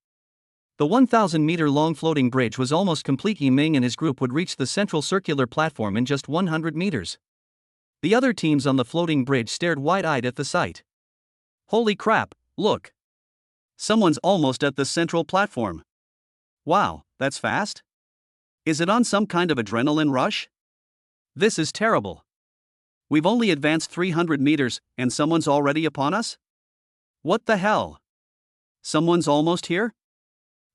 A: the 1,000-meter-long floating bridge was almost complete. Yiming and his group would reach the central circular platform in just 100 meters. The other teams on the floating bridge stared wide-eyed at the sight. Holy crap, look! Someone's almost at the central platform. Wow, that's fast? Is it on some kind of adrenaline rush? This is terrible. We've only advanced 300 meters, and someone's already upon us? What the hell? Someone's almost here?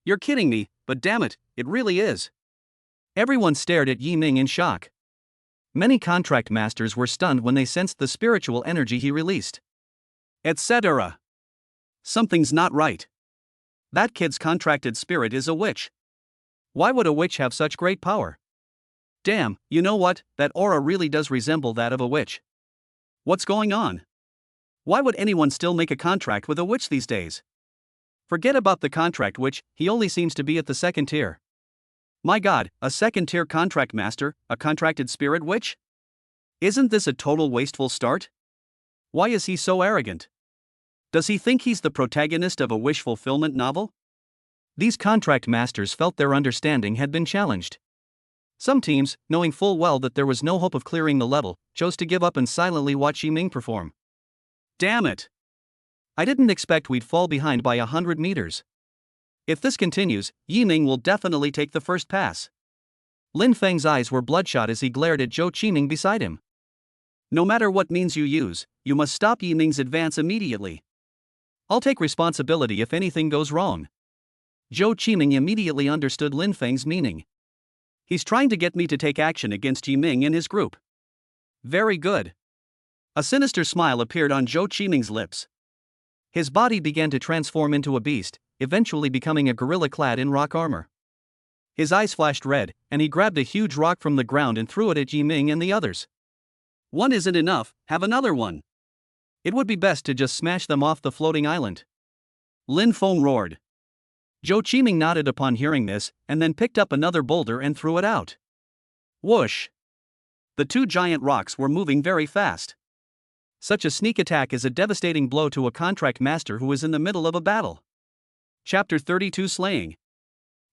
A: You're kidding me, but damn it, it really is. Everyone stared at Yiming in shock. Many contract masters were stunned when they sensed the spiritual energy he released. Etc. Something's not right. That kid's contracted spirit is a witch. Why would a witch have such great power? Damn, you know what, that aura really does resemble that of a witch. What's going on? Why would anyone still make a contract with a witch these days? Forget about the contract witch, he only seems to be at the second tier. My god, a second tier contract master, a contracted spirit witch? Isn't this a total wasteful start? Why is he so arrogant? Does he think he's the protagonist of a wish fulfillment novel? These contract masters felt their understanding had been challenged. Some teams, knowing full well that there was no hope of clearing the level, chose to give up and silently watch Yiming perform. Damn it! I didn't expect we'd fall behind by 100 meters. If this continues, Yiming will definitely take the first pass. Lin Feng's eyes were bloodshot as he glared at Zhou Qiming beside him. No matter what means you use, you must stop Yiming's advance immediately. I'll take responsibility if anything goes wrong. Zhou Qiming immediately understood Lin Feng's meaning. He's trying to get me to take action against Yiming and his group. Very good. A sinister smile appeared on Zhou Qiming's lips. His body began to transform into a beast, eventually becoming a gorilla clad in rock armor. His eyes flashed red, and he grabbed a huge rock from the ground and threw it at Yiming and the others. One isn't enough, have another one. It would be best to just smash them off the floating island. Lin Feng roared. Zhou Qiming nodded upon hearing this, and then picked up another boulder and threw it out. Whoosh! The 2 giant rocks were moving very fast. Such a sneak attack is a devastating blow to a contract master who is in the middle of a battle. Chapter 32 Slaying.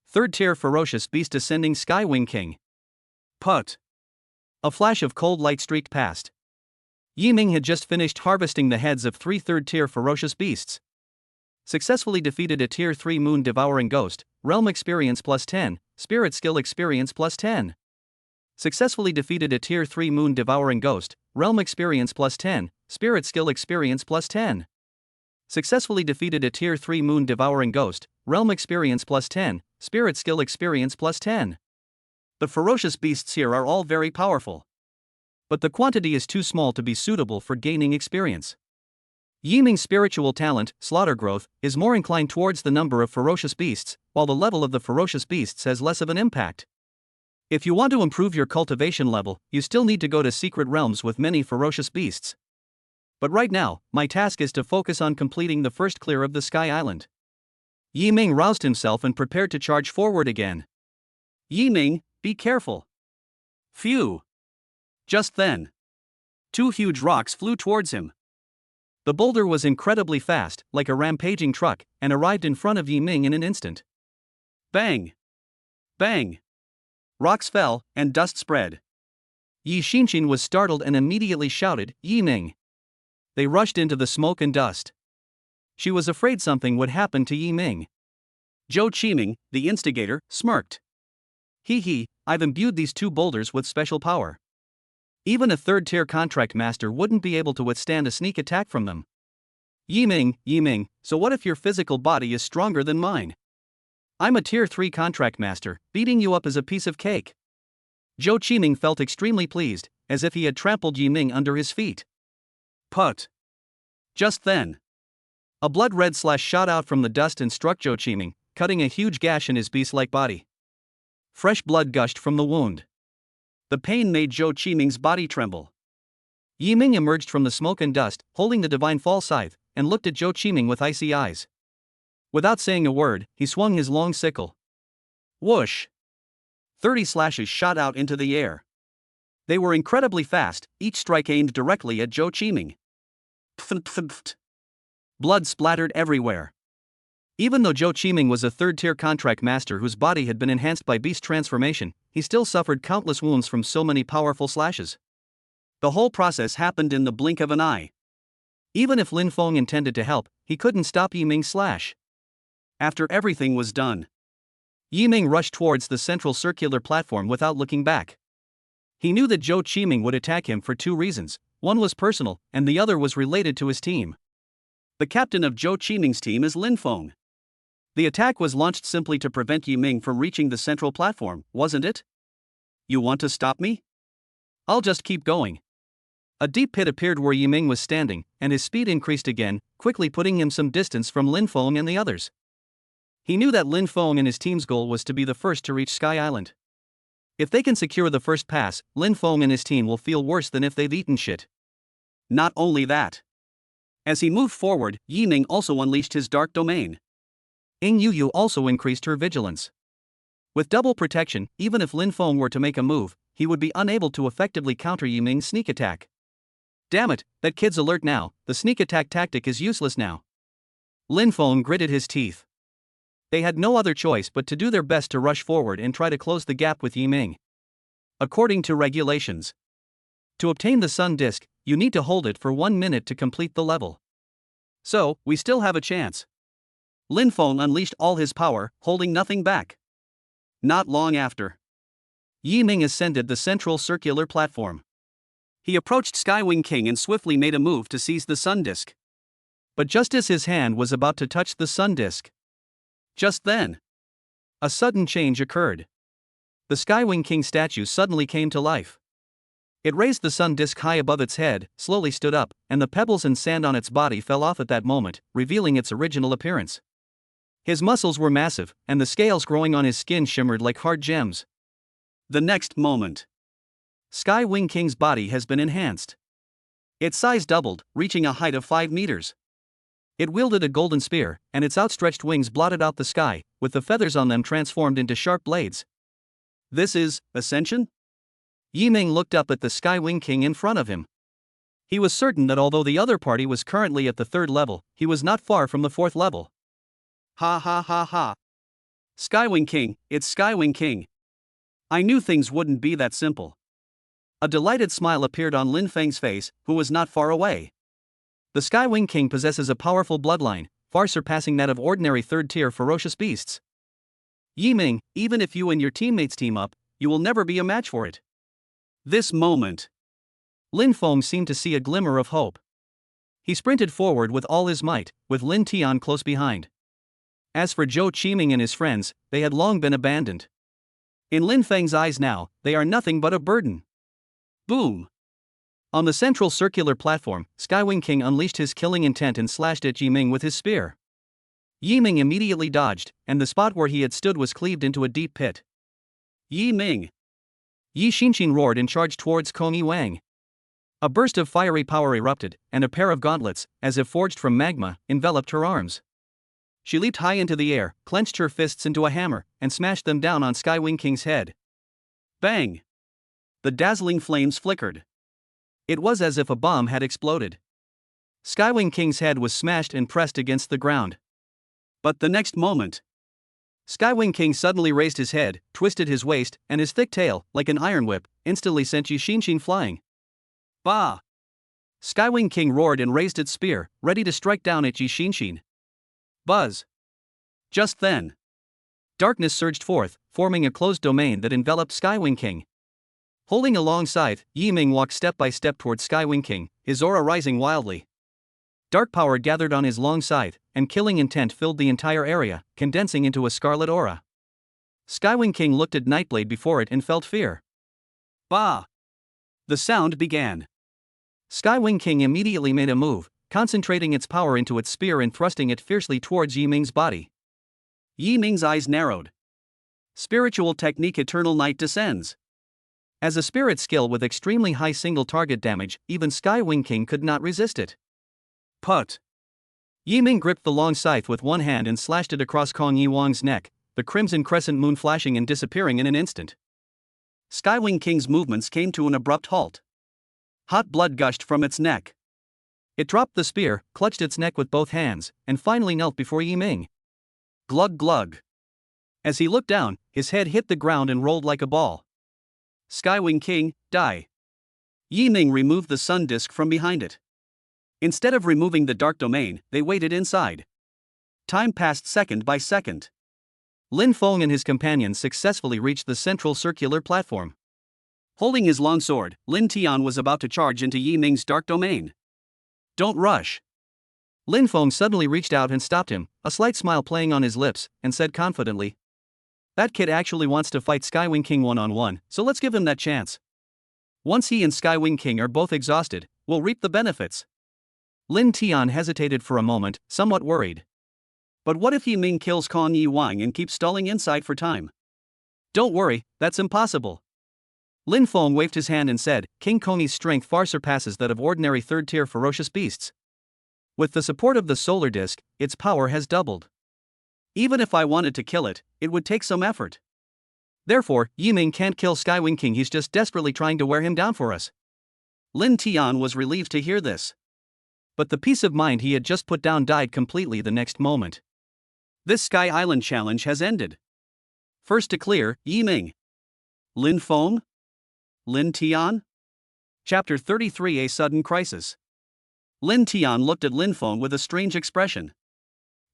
A: Third tier ferocious beast ascending Skywing King. Put. A flash of cold light streaked past. Yi Ming had just finished harvesting the heads of 3 third-tier ferocious beasts. Successfully defeated a Tier 3 Moon Devouring Ghost, Realm Experience plus 10, Spirit Skill Experience plus 10. Successfully defeated a Tier 3 Moon Devouring Ghost, Realm Experience plus 10, Spirit Skill Experience plus 10. Successfully defeated a Tier 3 Moon Devouring Ghost, Realm Experience plus 10, Spirit Skill Experience plus 10. The ferocious beasts here are all very powerful. But the quantity is too small to be suitable for gaining experience. Yi Ming's spiritual talent, Slaughter Growth, is more inclined towards the number of ferocious beasts, while the level of the ferocious beasts has less of an impact. If you want to improve your cultivation level, you still need to go to secret realms with many ferocious beasts. But right now, my task is to focus on completing the first clear of the Sky Island. Yi Ming roused himself and prepared to charge forward again. Yi Ming, be careful. Phew. Just then, 2 huge rocks flew towards him. The boulder was incredibly fast, like a rampaging truck, and arrived in front of Yi Ming in an instant. Bang! Bang! Rocks fell, and dust spread. Yi Xinxin was startled and immediately shouted, Yi Ming! They rushed into the smoke and dust. She was afraid something would happen to Yi Ming. Zhou Qiming, the instigator, smirked. Hee, I've imbued these 2 boulders with special power. Even a third-tier contract master wouldn't be able to withstand a sneak attack from them. Yi Ming, so what if your physical body is stronger than mine? I'm a Tier 3 contract master, beating you up as a piece of cake. Zhou Qiming felt extremely pleased, as if he had trampled Yi Ming under his feet. Put. Just then, a blood-red slash shot out from the dust and struck Zhou Qiming, cutting a huge gash in his beast-like body. Fresh blood gushed from the wound. The pain made Zhou Qiming's body tremble. Yi Ming emerged from the smoke and dust, holding the divine fall scythe, and looked at Zhou Qiming with icy eyes. Without saying a word, he swung his long sickle. Whoosh! 30 slashes shot out into the air. They were incredibly fast, each strike aimed directly at Zhou Qiming. Pft. Blood splattered everywhere. Even though Zhou Qiming was a third-tier contract master whose body had been enhanced by beast transformation, he still suffered countless wounds from so many powerful slashes. The whole process happened in the blink of an eye. Even if Lin Feng intended to help, he couldn't stop Yi Ming's slash. After everything was done, Yi Ming rushed towards the central circular platform without looking back. He knew that Zhou Qiming would attack him for 2 reasons, one was personal, and the other was related to his team. The captain of Zhou Qiming's team is Lin Feng. The attack was launched simply to prevent Yi Ming from reaching the central platform, wasn't it? You want to stop me? I'll just keep going. A deep pit appeared where Yi Ming was standing, and his speed increased again, quickly putting him some distance from Lin Feng and the others. He knew that Lin Feng and his team's goal was to be the first to reach Sky Island. If they can secure the first pass, Lin Feng and his team will feel worse than if they've eaten shit. Not only that. As he moved forward, Yi Ming also unleashed his dark domain. Ying Yu also increased her vigilance. With double protection, even if Lin Feng were to make a move, he would be unable to effectively counter Yi Ming's sneak attack. Damn it, that kid's alert now, the sneak attack tactic is useless now. Lin Feng gritted his teeth. They had no other choice but to do their best to rush forward and try to close the gap with Yi Ming. According to regulations, to obtain the sun disk, you need to hold it for 1 minute to complete the level. So, we still have a chance. Lin Feng unleashed all his power, holding nothing back. Not long after, Yi Ming ascended the central circular platform. He approached Skywing King and swiftly made a move to seize the sun disk. But just as his hand was about to touch the sun disk, just then, a sudden change occurred. The Skywing King statue suddenly came to life. It raised the sun disk high above its head, slowly stood up, and the pebbles and sand on its body fell off at that moment, revealing its original appearance. His muscles were massive, and the scales growing on his skin shimmered like hard gems. The next moment, Skywing King's body has been enhanced. Its size doubled, reaching a height of 5 meters. It wielded a golden spear, and its outstretched wings blotted out the sky, with the feathers on them transformed into sharp blades. This is Ascension? Yi Ming looked up at the Skywing King in front of him. He was certain that although the other party was currently at the 3rd level, he was not far from the 4th level. Ha ha ha ha. Skywing King, it's Skywing King. I knew things wouldn't be that simple. A delighted smile appeared on Lin Feng's face, who was not far away. The Skywing King possesses a powerful bloodline, far surpassing that of ordinary third-tier ferocious beasts. Yi Ming, even if you and your teammates team up, you will never be a match for it. This moment, Lin Feng seemed to see a glimmer of hope. He sprinted forward with all his might, with Lin Tian close behind. As for Zhou Qiming and his friends, they had long been abandoned. In Lin Feng's eyes now, they are nothing but a burden. Boom! On the central circular platform, Skywing King unleashed his killing intent and slashed at Yi Ming with his spear. Yi Ming immediately dodged, and the spot where he had stood was cleaved into a deep pit. Yi Ming! Yi Xinqin roared and charged towards Kong Yi Wang. A burst of fiery power erupted, and a pair of gauntlets, as if forged from magma, enveloped her arms. She leaped high into the air, clenched her fists into a hammer, and smashed them down on Skywing King's head. Bang! The dazzling flames flickered. It was as if a bomb had exploded. Skywing King's head was smashed and pressed against the ground. But the next moment, Skywing King suddenly raised his head, twisted his waist, and his thick tail, like an iron whip, instantly sent Yi Xinqin flying. Bah! Skywing King roared and raised its spear, ready to strike down at Yi Xinqin. Buzz! Just then, darkness surged forth, forming a closed domain that enveloped Skywing King. Holding a long scythe, Yi Ming walked step by step towards Skywing King, his aura rising wildly. Dark power gathered on his long scythe, and killing intent filled the entire area, condensing into a scarlet aura. Skywing King looked at Nightblade before it and felt fear. Bah! The sound began. Skywing King immediately made a move, concentrating its power into its spear and thrusting it fiercely towards Yi Ming's body. Yi Ming's eyes narrowed. Spiritual technique Eternal Night descends. As a spirit skill with extremely high single target damage, even Skywing King could not resist it. Put! Yi Ming gripped the long scythe with one hand and slashed it across Kong Yi Wang's neck, the crimson crescent moon flashing and disappearing in an instant. Skywing King's movements came to an abrupt halt. Hot blood gushed from its neck. It dropped the spear, clutched its neck with both hands, and finally knelt before Yi Ming. Glug glug. As he looked down, his head hit the ground and rolled like a ball. Skywing King, die. Yi Ming removed the sun disk from behind it. Instead of removing the dark domain, they waited inside. Time passed second by second. Lin Feng and his companions successfully reached the central circular platform. Holding his long sword, Lin Tian was about to charge into Yi Ming's dark domain. Don't rush. Lin Feng suddenly reached out and stopped him, a slight smile playing on his lips, and said confidently, "That kid actually wants to fight Skywing King one-on-one, so let's give him that chance. Once he and Skywing King are both exhausted, we'll reap the benefits." Lin Tian hesitated for a moment, somewhat worried. But what if Yi Ming kills Kong Yi Wang and keeps stalling inside for time? Don't worry, that's impossible. Lin Feng waved his hand and said, King Kongyi's strength far surpasses that of ordinary third-tier ferocious beasts. With the support of the solar disk, its power has doubled. Even if I wanted to kill it, it would take some effort. Therefore, Yi Ming can't kill Skywing King, he's just desperately trying to wear him down for us. Lin Tian was relieved to hear this. But the peace of mind he had just put down died completely the next moment. This Sky Island challenge has ended. First to clear, Yi Ming. Lin Feng? Lin Tian? Chapter 33: A Sudden Crisis. Lin Tian looked at Lin Feng with a strange expression.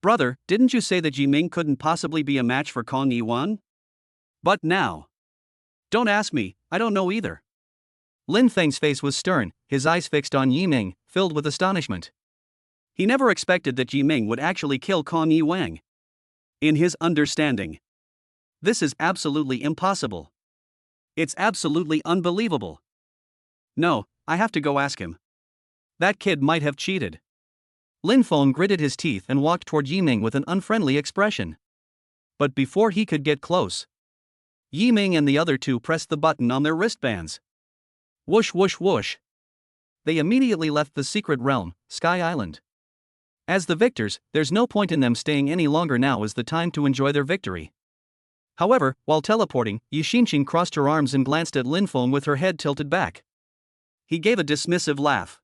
A: Brother, didn't you say that Yi Ming couldn't possibly be a match for Kong Yi Wang? But now. Don't ask me, I don't know either. Lin Feng's face was stern, his eyes fixed on Yi Ming, filled with astonishment. He never expected that Yi Ming would actually kill Kong Yi Wang. In his understanding, this is absolutely impossible. It's absolutely unbelievable. No, I have to go ask him. That kid might have cheated. Lin Feng gritted his teeth and walked toward Yi Ming with an unfriendly expression. But before he could get close, Yi Ming and the other two pressed the button on their wristbands. Whoosh whoosh whoosh. They immediately left the secret realm, Sky Island. As the victors, there's no point in them staying any longer. Now is the time to enjoy their victory. However, while teleporting, Yi Xinqin crossed her arms and glanced at Lin Feng with her head tilted back. He gave a dismissive laugh.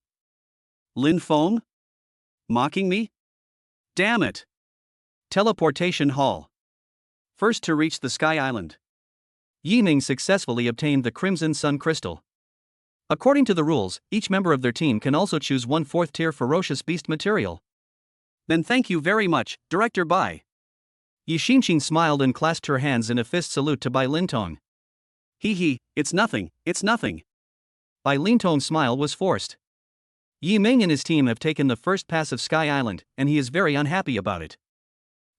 A: Lin Feng? Mocking me? Damn it. Teleportation Hall. First to reach the Sky Island. Yi Ming successfully obtained the Crimson Sun Crystal. According to the rules, each member of their team can also choose one 4th tier ferocious beast material. Then thank you very much, Director Bai. Yi Xinqing smiled and clasped her hands in a fist salute to Bai Lintong. Hee, it's nothing, it's nothing. Bai Lintong's smile was forced. Yi Ming and his team have taken the first pass of Sky Island, and he is very unhappy about it.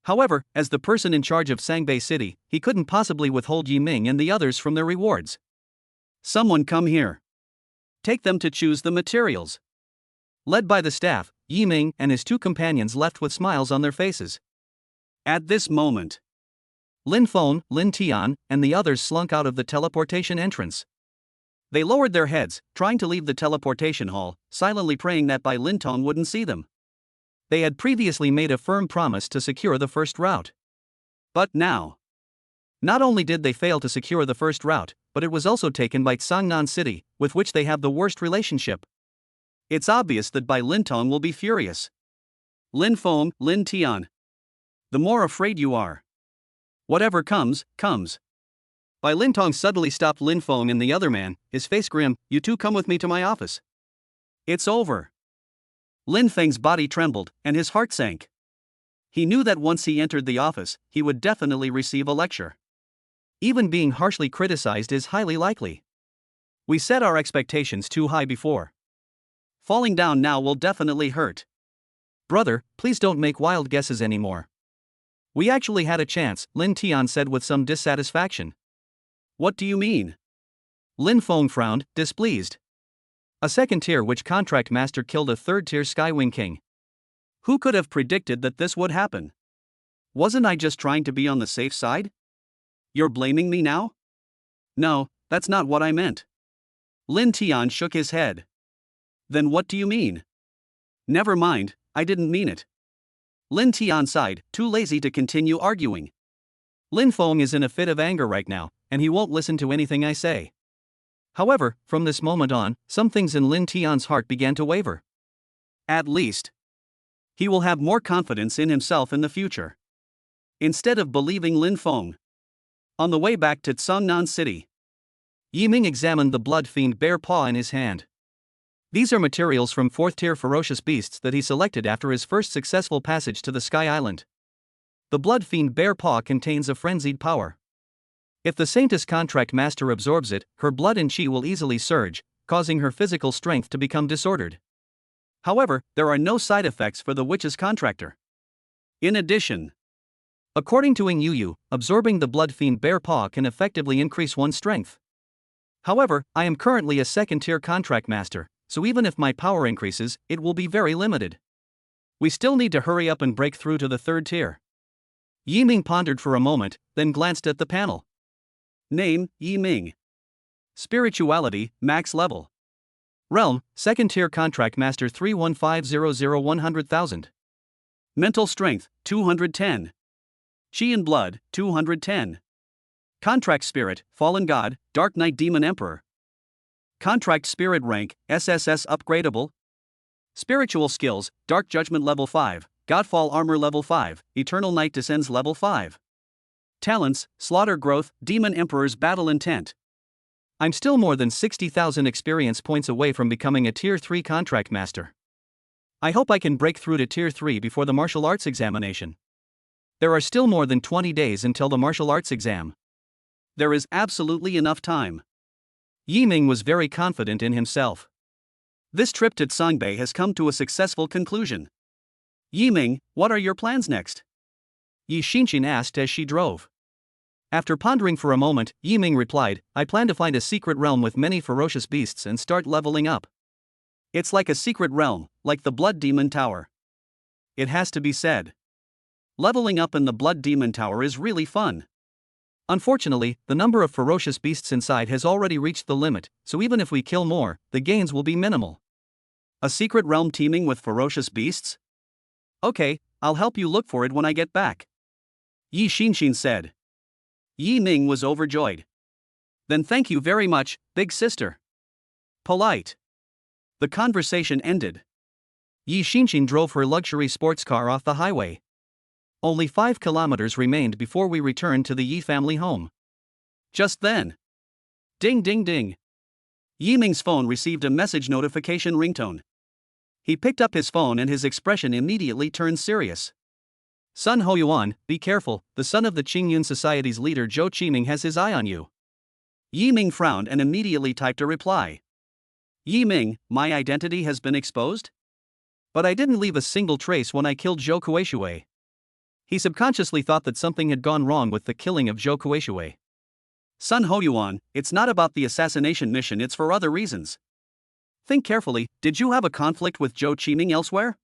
A: However, as the person in charge of Sangbei City, he couldn't possibly withhold Yi Ming and the others from their rewards. Someone come here. Take them to choose the materials. Led by the staff, Yi Ming and his two companions left with smiles on their faces. At this moment, Lin Feng, Lin Tian, and the others slunk out of the teleportation entrance. They lowered their heads, trying to leave the teleportation hall, silently praying that Bai Lintong wouldn't see them. They had previously made a firm promise to secure the first route. But now, not only did they fail to secure the first route, but it was also taken by Tsangnan City, with which they have the worst relationship. It's obvious that Bai Lintong will be furious. Lin Feng, Lin Tian. The more afraid you are. Whatever comes, comes. Bai Lintong suddenly stopped Lin Feng and the other man, his face grim. You two come with me to my office. It's over. Lin Feng's body trembled, and his heart sank. He knew that once he entered the office, he would definitely receive a lecture. Even being harshly criticized is highly likely. We set our expectations too high before. Falling down now will definitely hurt. Brother, please don't make wild guesses anymore. We actually had a chance, Lin Tian said with some dissatisfaction. What do you mean? Lin Feng frowned, displeased. A 2nd tier witch contract master killed a 3rd tier Skywing King. Who could have predicted that this would happen? Wasn't I just trying to be on the safe side? You're blaming me now? No, that's not what I meant. Lin Tian shook his head. Then what do you mean? Never mind, I didn't mean it. Lin Tian sighed, too lazy to continue arguing. Lin Feng is in a fit of anger right now, and he won't listen to anything I say. However, from this moment on, some things in Lin Tian's heart began to waver. At least, he will have more confidence in himself in the future. Instead of believing Lin Feng. On the way back to Tsangnan City, Yi Ming examined the blood fiend bear paw in his hand. These are materials from 4th tier ferocious beasts that he selected after his first successful passage to the Sky Island. The blood fiend bear paw contains a frenzied power. If the saintess contract master absorbs it, her blood and chi will easily surge, causing her physical strength to become disordered. However, there are no side effects for the witch's contractor. In addition, according to Ing Yu, absorbing the blood fiend bear paw can effectively increase one's strength. However, I am currently a 2nd tier contract master, so even if my power increases, it will be very limited. We still need to hurry up and break through to the 3rd tier. Yi Ming pondered for a moment, then glanced at the panel. Name, Yi Ming. Spirituality, max level. Realm, 2nd tier contract master 31500-100,000. Mental strength, 210. Chi and blood, 210. Contract spirit, fallen god, dark knight demon emperor. Contract spirit rank, SSS upgradable. Spiritual skills, dark judgment level 5, godfall armor level 5, eternal night descends level 5. Talents, slaughter growth, demon emperor's battle intent. I'm still more than 60,000 experience points away from becoming a tier 3 contract master. I hope I can break through to tier 3 before the martial arts examination. There are still more than 20 days until the martial arts exam. There is absolutely enough time. Yi Ming was very confident in himself. This trip to Sangbei has come to a successful conclusion. Yi Ming, what are your plans next? Yi Xinqing asked as she drove. After pondering for a moment, Yi Ming replied, I plan to find a secret realm with many ferocious beasts and start leveling up. It's like a secret realm, like the Blood Demon Tower. It has to be said. Leveling up in the Blood Demon Tower is really fun. Unfortunately, the number of ferocious beasts inside has already reached the limit, so even if we kill more, the gains will be minimal. A secret realm teeming with ferocious beasts? Okay, I'll help you look for it when I get back. Yi Xinqing said. Yi Ming was overjoyed. Then thank you very much, big sister. Polite. The conversation ended. Yi Xinqing drove her luxury sports car off the highway. Only 5 kilometers remained before we returned to the Yi family home. Just then. Ding ding ding. Yi Ming's phone received a message notification ringtone. He picked up his phone and his expression immediately turned serious. Sun Hoyuan, be careful, the son of the Qingyun Society's leader Zhou Qiming has his eye on you. Yi Ming frowned and immediately typed a reply. Yi Ming, my identity has been exposed? But I didn't leave a single trace when I killed Zhou Kueishui. He subconsciously thought that something had gone wrong with the killing of Zhou Kueishui. Sun Hoyuan, it's not about the assassination mission, it's for other reasons. Think carefully, did you have a conflict with Zhou Qiming elsewhere?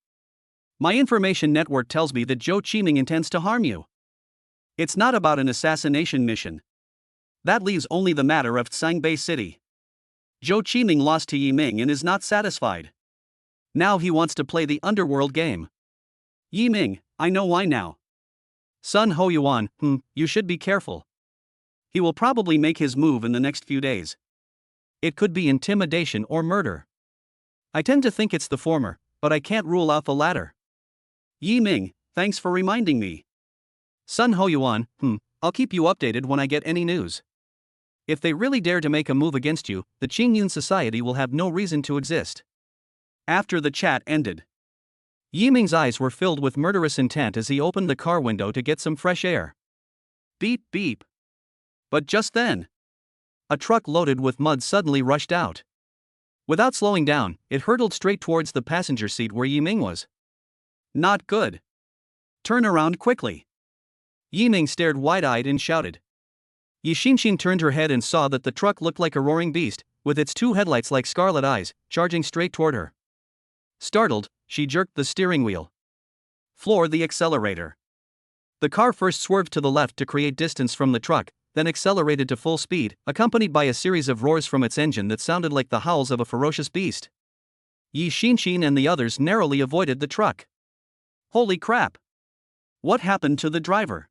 A: My information network tells me that Zhou Qiming intends to harm you. It's not about an assassination mission. That leaves only the matter of Tsangbei City. Zhou Qiming lost to Yi Ming and is not satisfied. Now he wants to play the underworld game. Yi Ming, I know why now. Sun Hoyuan, you should be careful. He will probably make his move in the next few days. It could be intimidation or murder. I tend to think it's the former, but I can't rule out the latter. Yi Ming, thanks for reminding me. Sun Hoyuan, I'll keep you updated when I get any news. If they really dare to make a move against you, the Qingyun Society will have no reason to exist. After the chat ended, Yi Ming's eyes were filled with murderous intent as he opened the car window to get some fresh air. Beep beep. But just then, a truck loaded with mud suddenly rushed out. Without slowing down, it hurtled straight towards the passenger seat where Yi Ming was. Not good. Turn around quickly. Yi Ming stared wide-eyed and shouted. Yi Xinxin turned her head and saw that the truck looked like a roaring beast, with its 2 headlights like scarlet eyes, charging straight toward her. Startled, she jerked the steering wheel. Floored the accelerator. The car first swerved to the left to create distance from the truck, then accelerated to full speed, accompanied by a series of roars from its engine that sounded like the howls of a ferocious beast. Yi Xinxin and the others narrowly avoided the truck. Holy crap! What happened to the driver?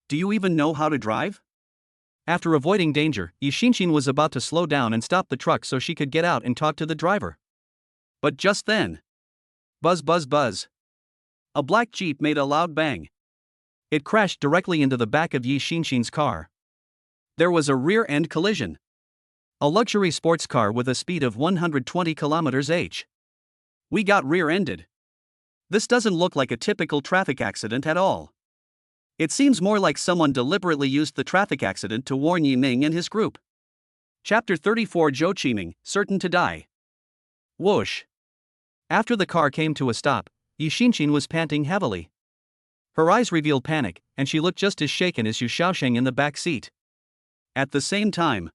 A: Do you even know how to drive? After avoiding danger, Yi Xinxin was about to slow down and stop the truck so she could get out and talk to the driver. But just then, buzz buzz buzz. A black Jeep made a loud bang. It crashed directly into the back of Yi Xinxin's car. There was a rear-end collision. A luxury sports car with a speed of 120 km/h. We got rear-ended. This doesn't look like a typical traffic accident at all. It seems more like someone deliberately used the traffic accident to warn Yi Ming and his group. Chapter 34 Zhou Qiming, certain to die. Whoosh. After the car came to a stop, Yi Xinxin was panting heavily. Her eyes revealed panic, and she looked just as shaken as Yu Shaosheng in the back seat. At the same time,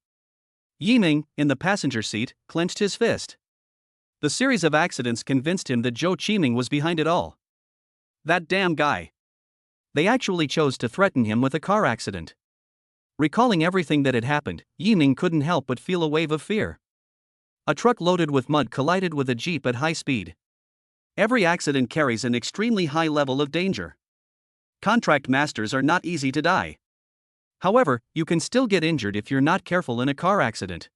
A: Yi Ming, in the passenger seat, clenched his fist. The series of accidents convinced him that Zhou Qiming was behind it all. That damn guy. They actually chose to threaten him with a car accident. Recalling everything that had happened, Yi Ming couldn't help but feel a wave of fear. A truck loaded with mud collided with a jeep at high speed. Every accident carries an extremely high level of danger. Contract masters are not easy to die. However, you can still get injured if you're not careful in a car accident.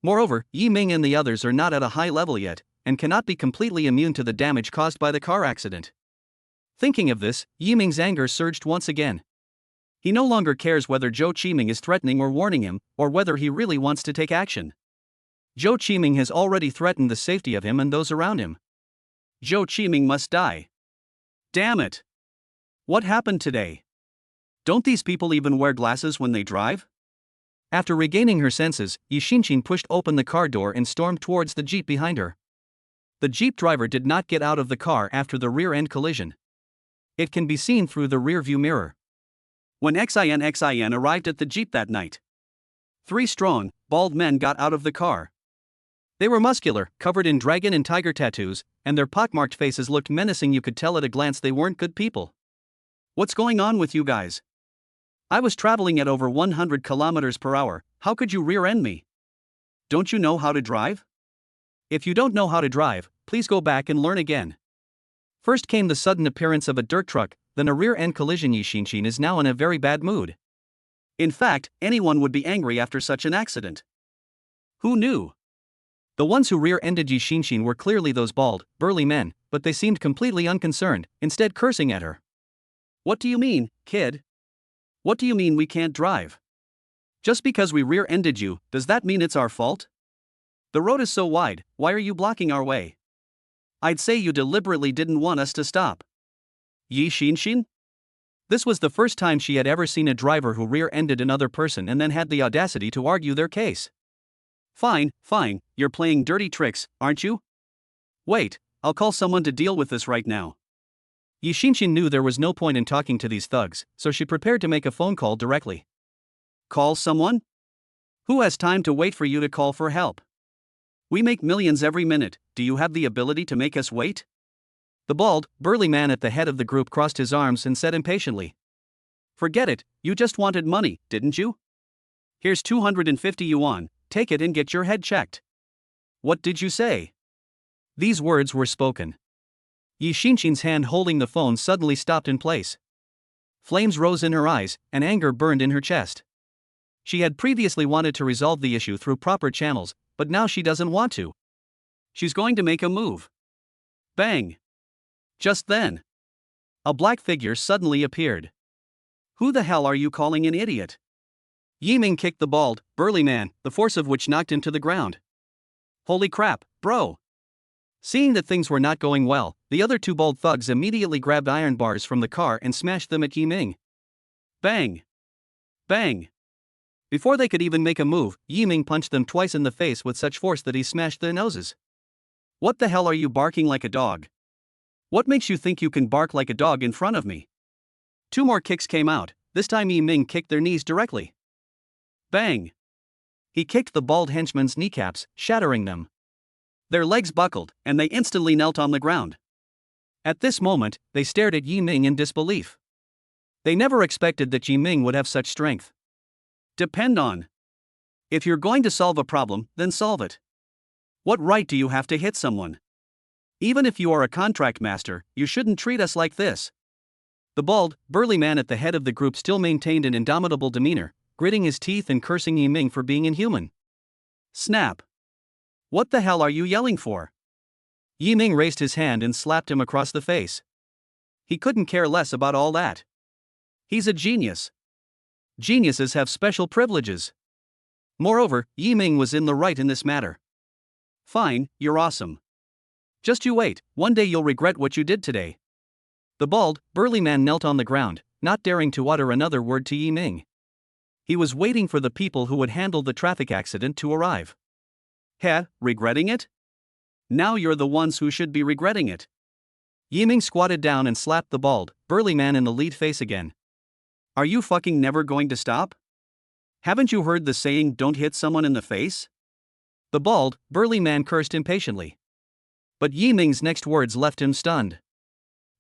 A: Moreover, Yi Ming and the others are not at a high level yet, and cannot be completely immune to the damage caused by the car accident. Thinking of this, Yi Ming's anger surged once again. He no longer cares whether Zhou Qiming is threatening or warning him, or whether he really wants to take action. Zhou Qiming has already threatened the safety of him and those around him. Zhou Qiming must die. Damn it! What happened today? Don't these people even wear glasses when they drive? After regaining her senses, Yi Xinxin pushed open the car door and stormed towards the jeep behind her. The jeep driver did not get out of the car after the rear-end collision. It can be seen through the rear-view mirror. When Xin arrived at the jeep that night, 3 strong, bald men got out of the car. They were muscular, covered in dragon and tiger tattoos, and their pockmarked faces looked menacing. You could tell at a glance they weren't good people. What's going on with you guys? I was traveling at over 100 km/h, how could you rear-end me? Don't you know how to drive? If you don't know how to drive, please go back and learn again. First came the sudden appearance of a dirt truck, then a rear-end collision. Yi Xinxin is now in a very bad mood. In fact, anyone would be angry after such an accident. Who knew? The ones who rear-ended Yi Xinxin were clearly those bald, burly men, but they seemed completely unconcerned, instead cursing at her. What do you mean, kid? What do you mean we can't drive? Just because we rear-ended you, does that mean it's our fault? The road is so wide, why are you blocking our way? I'd say you deliberately didn't want us to stop. Yi Xinshin? This was the first time she had ever seen a driver who rear-ended another person and then had the audacity to argue their case. Fine, you're playing dirty tricks, aren't you? Wait, I'll call someone to deal with this right now. Yi Xinshin knew there was no point in talking to these thugs, so she prepared to make a phone call directly. Call someone? Who has time to wait for you to call for help? We make millions every minute, do you have the ability to make us wait? The bald, burly man at the head of the group crossed his arms and said impatiently. Forget it, you just wanted money, didn't you? Here's 250 yuan, take it and get your head checked. What did you say? These words were spoken. Yi Xinshin's hand holding the phone suddenly stopped in place. Flames rose in her eyes, and anger burned in her chest. She had previously wanted to resolve the issue through proper channels, but now she doesn't want to. She's going to make a move. Bang! Just then, a black figure suddenly appeared. Who the hell are you calling an idiot? Yi Ming kicked the bald, burly man, the force of which knocked him to the ground. Holy crap, bro! Seeing that things were not going well, the other two bald thugs immediately grabbed iron bars from the car and smashed them at Yi Ming. Bang! Bang! Before they could even make a move, Yi Ming punched them twice in the face with such force that he smashed their noses. What the hell are you barking like a dog? What makes you think you can bark like a dog in front of me? Two more kicks came out, this time Yi Ming kicked their knees directly. Bang! He kicked the bald henchman's kneecaps, shattering them. Their legs buckled, and they instantly knelt on the ground. At this moment, they stared at Yi Ming in disbelief. They never expected that Yi Ming would have such strength. Depend on. If you're going to solve a problem, then solve it. What right do you have to hit someone? Even if you are a contract master, you shouldn't treat us like this. The bald, burly man at the head of the group still maintained an indomitable demeanor, gritting his teeth and cursing Yi Ming for being inhuman. Snap! What the hell are you yelling for? Yi Ming raised his hand and slapped him across the face. He couldn't care less about all that. He's a genius. Geniuses have special privileges. Moreover, Yi Ming was in the right in this matter. Fine, you're awesome. Just you wait, one day you'll regret what you did today. The bald, burly man knelt on the ground, not daring to utter another word to Yi Ming. He was waiting for the people who would handle the traffic accident to arrive. Heh, regretting it? Now you're the ones who should be regretting it. Yi Ming squatted down and slapped the bald, burly man in the lead face again. Are you fucking never going to stop? Haven't you heard the saying, don't hit someone in the face? The bald, burly man cursed impatiently. But Yi Ming's next words left him stunned.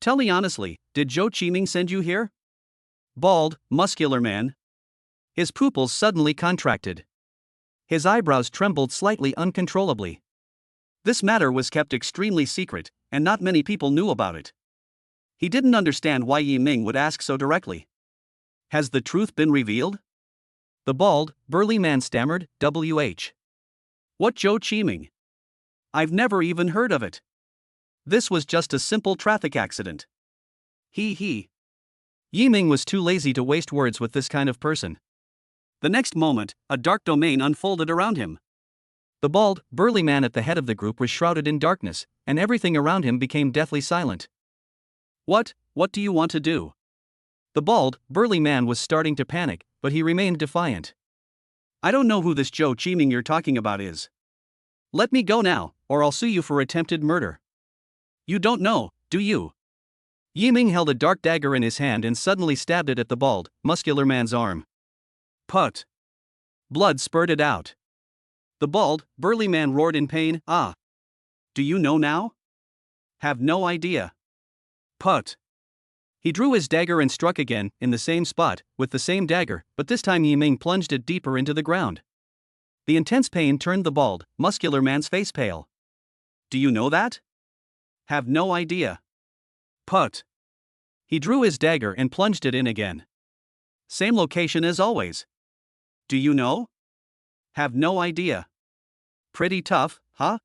A: Tell me honestly, did Zhou Qiming send you here? Bald, muscular man. His pupils suddenly contracted. His eyebrows trembled slightly uncontrollably. This matter was kept extremely secret, and not many people knew about it. He didn't understand why Yi Ming would ask so directly. Has the truth been revealed? The bald, burly man stammered, "WH. What Zhou Qiming? I've never even heard of it. This was just a simple traffic accident. He. Yi Ming was too lazy to waste words with this kind of person. The next moment, a dark domain unfolded around him. The bald, burly man at the head of the group was shrouded in darkness, and everything around him became deathly silent. What do you want to do? The bald, burly man was starting to panic, but he remained defiant. I don't know who this Zhou Qiming you're talking about is. Let me go now, or I'll sue you for attempted murder. You don't know, do you? Yi Ming held a dark dagger in his hand and suddenly stabbed it at the bald, muscular man's arm. Put. Blood spurted out. The bald, burly man roared in pain. Ah. Do you know now? Have no idea. Put. He drew his dagger and struck again, in the same spot, with the same dagger, but this time Yi Ming plunged it deeper into the ground. The intense pain turned the bald, muscular man's face pale. Do you know that? Have no idea. Put. He drew his dagger and plunged it in again. Same location as always. Do you know? Have no idea. Pretty tough, huh?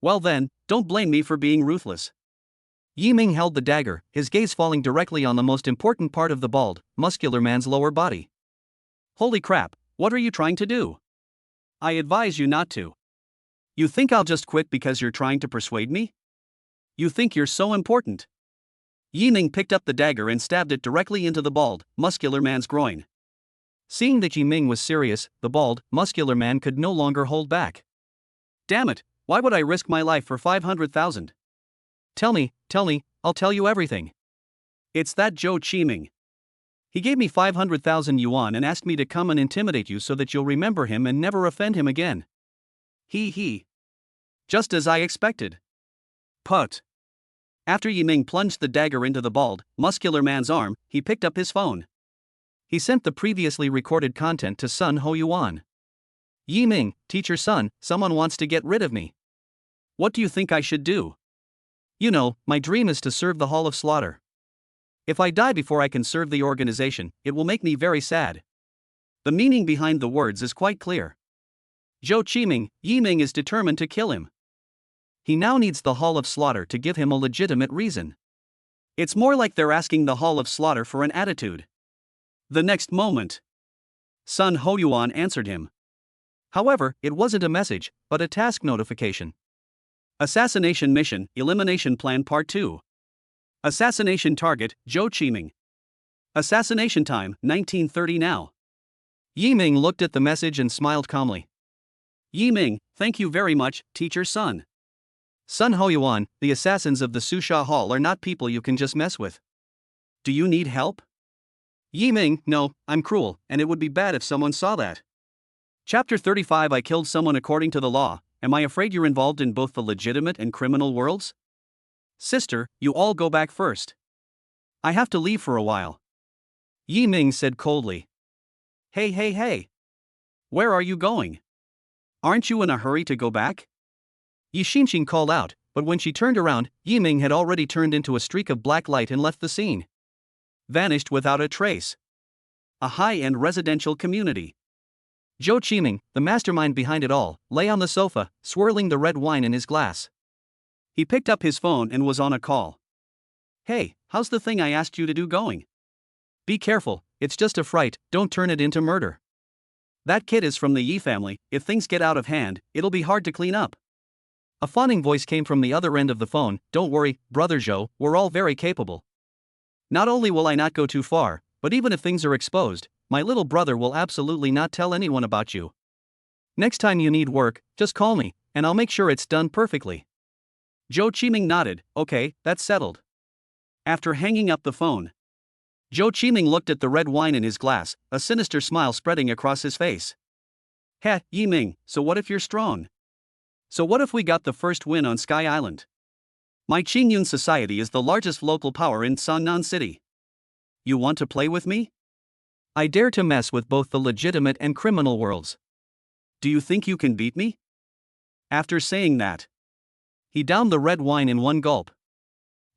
A: Well then, don't blame me for being ruthless. Yi Ming held the dagger, his gaze falling directly on the most important part of the bald, muscular man's lower body. Holy crap, what are you trying to do? I advise you not to. You think I'll just quit because you're trying to persuade me? You think you're so important? Yi Ming picked up the dagger and stabbed it directly into the bald, muscular man's groin. Seeing that Yi Ming was serious, the bald, muscular man could no longer hold back. Damn it, why would I risk my life for 500,000? Tell me, I'll tell you everything. It's that Zhou Qiming. He gave me 500,000 yuan and asked me to come and intimidate you so that you'll remember him and never offend him again. He. Just as I expected. Put. After Yi Ming plunged the dagger into the bald, muscular man's arm, he picked up his phone. He sent the previously recorded content to Sun Ho Yuan. Yi Ming, teacher son, someone wants to get rid of me. What do you think I should do? You know, my dream is to serve the Hall of Slaughter. If I die before I can serve the organization, it will make me very sad. The meaning behind the words is quite clear. Zhou Qiming, Yi Ming is determined to kill him. He now needs the Hall of Slaughter to give him a legitimate reason. It's more like they're asking the Hall of Slaughter for an attitude. The next moment, Sun Ho Yuan answered him. However, it wasn't a message, but a task notification. Assassination mission, elimination plan part 2. Assassination target, Zhou Qiming. Assassination time, 1930 now. Yi Ming looked at the message and smiled calmly. Yi Ming, thank you very much, teacher son. Sun Ho Yuan, the assassins of the Susha Hall are not people you can just mess with. Do you need help? Yi Ming, no, I'm cruel, and it would be bad if someone saw that. Chapter 35 I killed someone according to the law. Am I afraid you're involved in both the legitimate and criminal worlds? Sister, you all go back first. I have to leave for a while. Yi Ming said coldly. Hey. Where are you going? Aren't you in a hurry to go back? Yi Xinqing called out, but when she turned around, Yi Ming had already turned into a streak of black light and left the scene. Vanished without a trace. A high-end residential community. Zhou Qiming, the mastermind behind it all, lay on the sofa, swirling the red wine in his glass. He picked up his phone and was on a call. Hey, how's the thing I asked you to do going? Be careful, it's just a fright, don't turn it into murder. That kid is from the Yi family, if things get out of hand, it'll be hard to clean up. A fawning voice came from the other end of the phone. Don't worry, brother Zhou, we're all very capable. Not only will I not go too far, but even if things are exposed, my little brother will absolutely not tell anyone about you. Next time you need work, just call me, and I'll make sure it's done perfectly. Zhou Qiming nodded. Okay, that's settled. After hanging up the phone, Zhou Qiming looked at the red wine in his glass, a sinister smile spreading across his face. Heh, Yi Ming, so what if you're strong? So what if we got the first win on Sky Island? My Qingyun Society is the largest local power in Sannan City. You want to play with me? I dare to mess with both the legitimate and criminal worlds. Do you think you can beat me? After saying that, he downed the red wine in one gulp.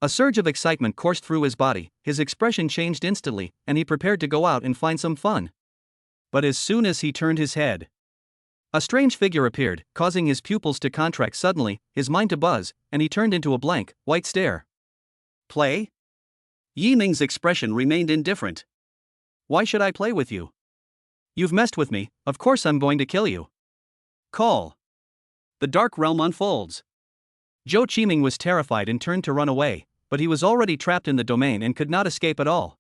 A: A surge of excitement coursed through his body, his expression changed instantly, and he prepared to go out and find some fun. But as soon as he turned his head, a strange figure appeared, causing his pupils to contract suddenly, his mind to buzz, and he turned into a blank, white stare. Play? Yi Ming's expression remained indifferent. Why should I play with you? You've messed with me, of course I'm going to kill you. Call. The dark realm unfolds. Zhou Qiming was terrified and turned to run away, but he was already trapped in the domain and could not escape at all.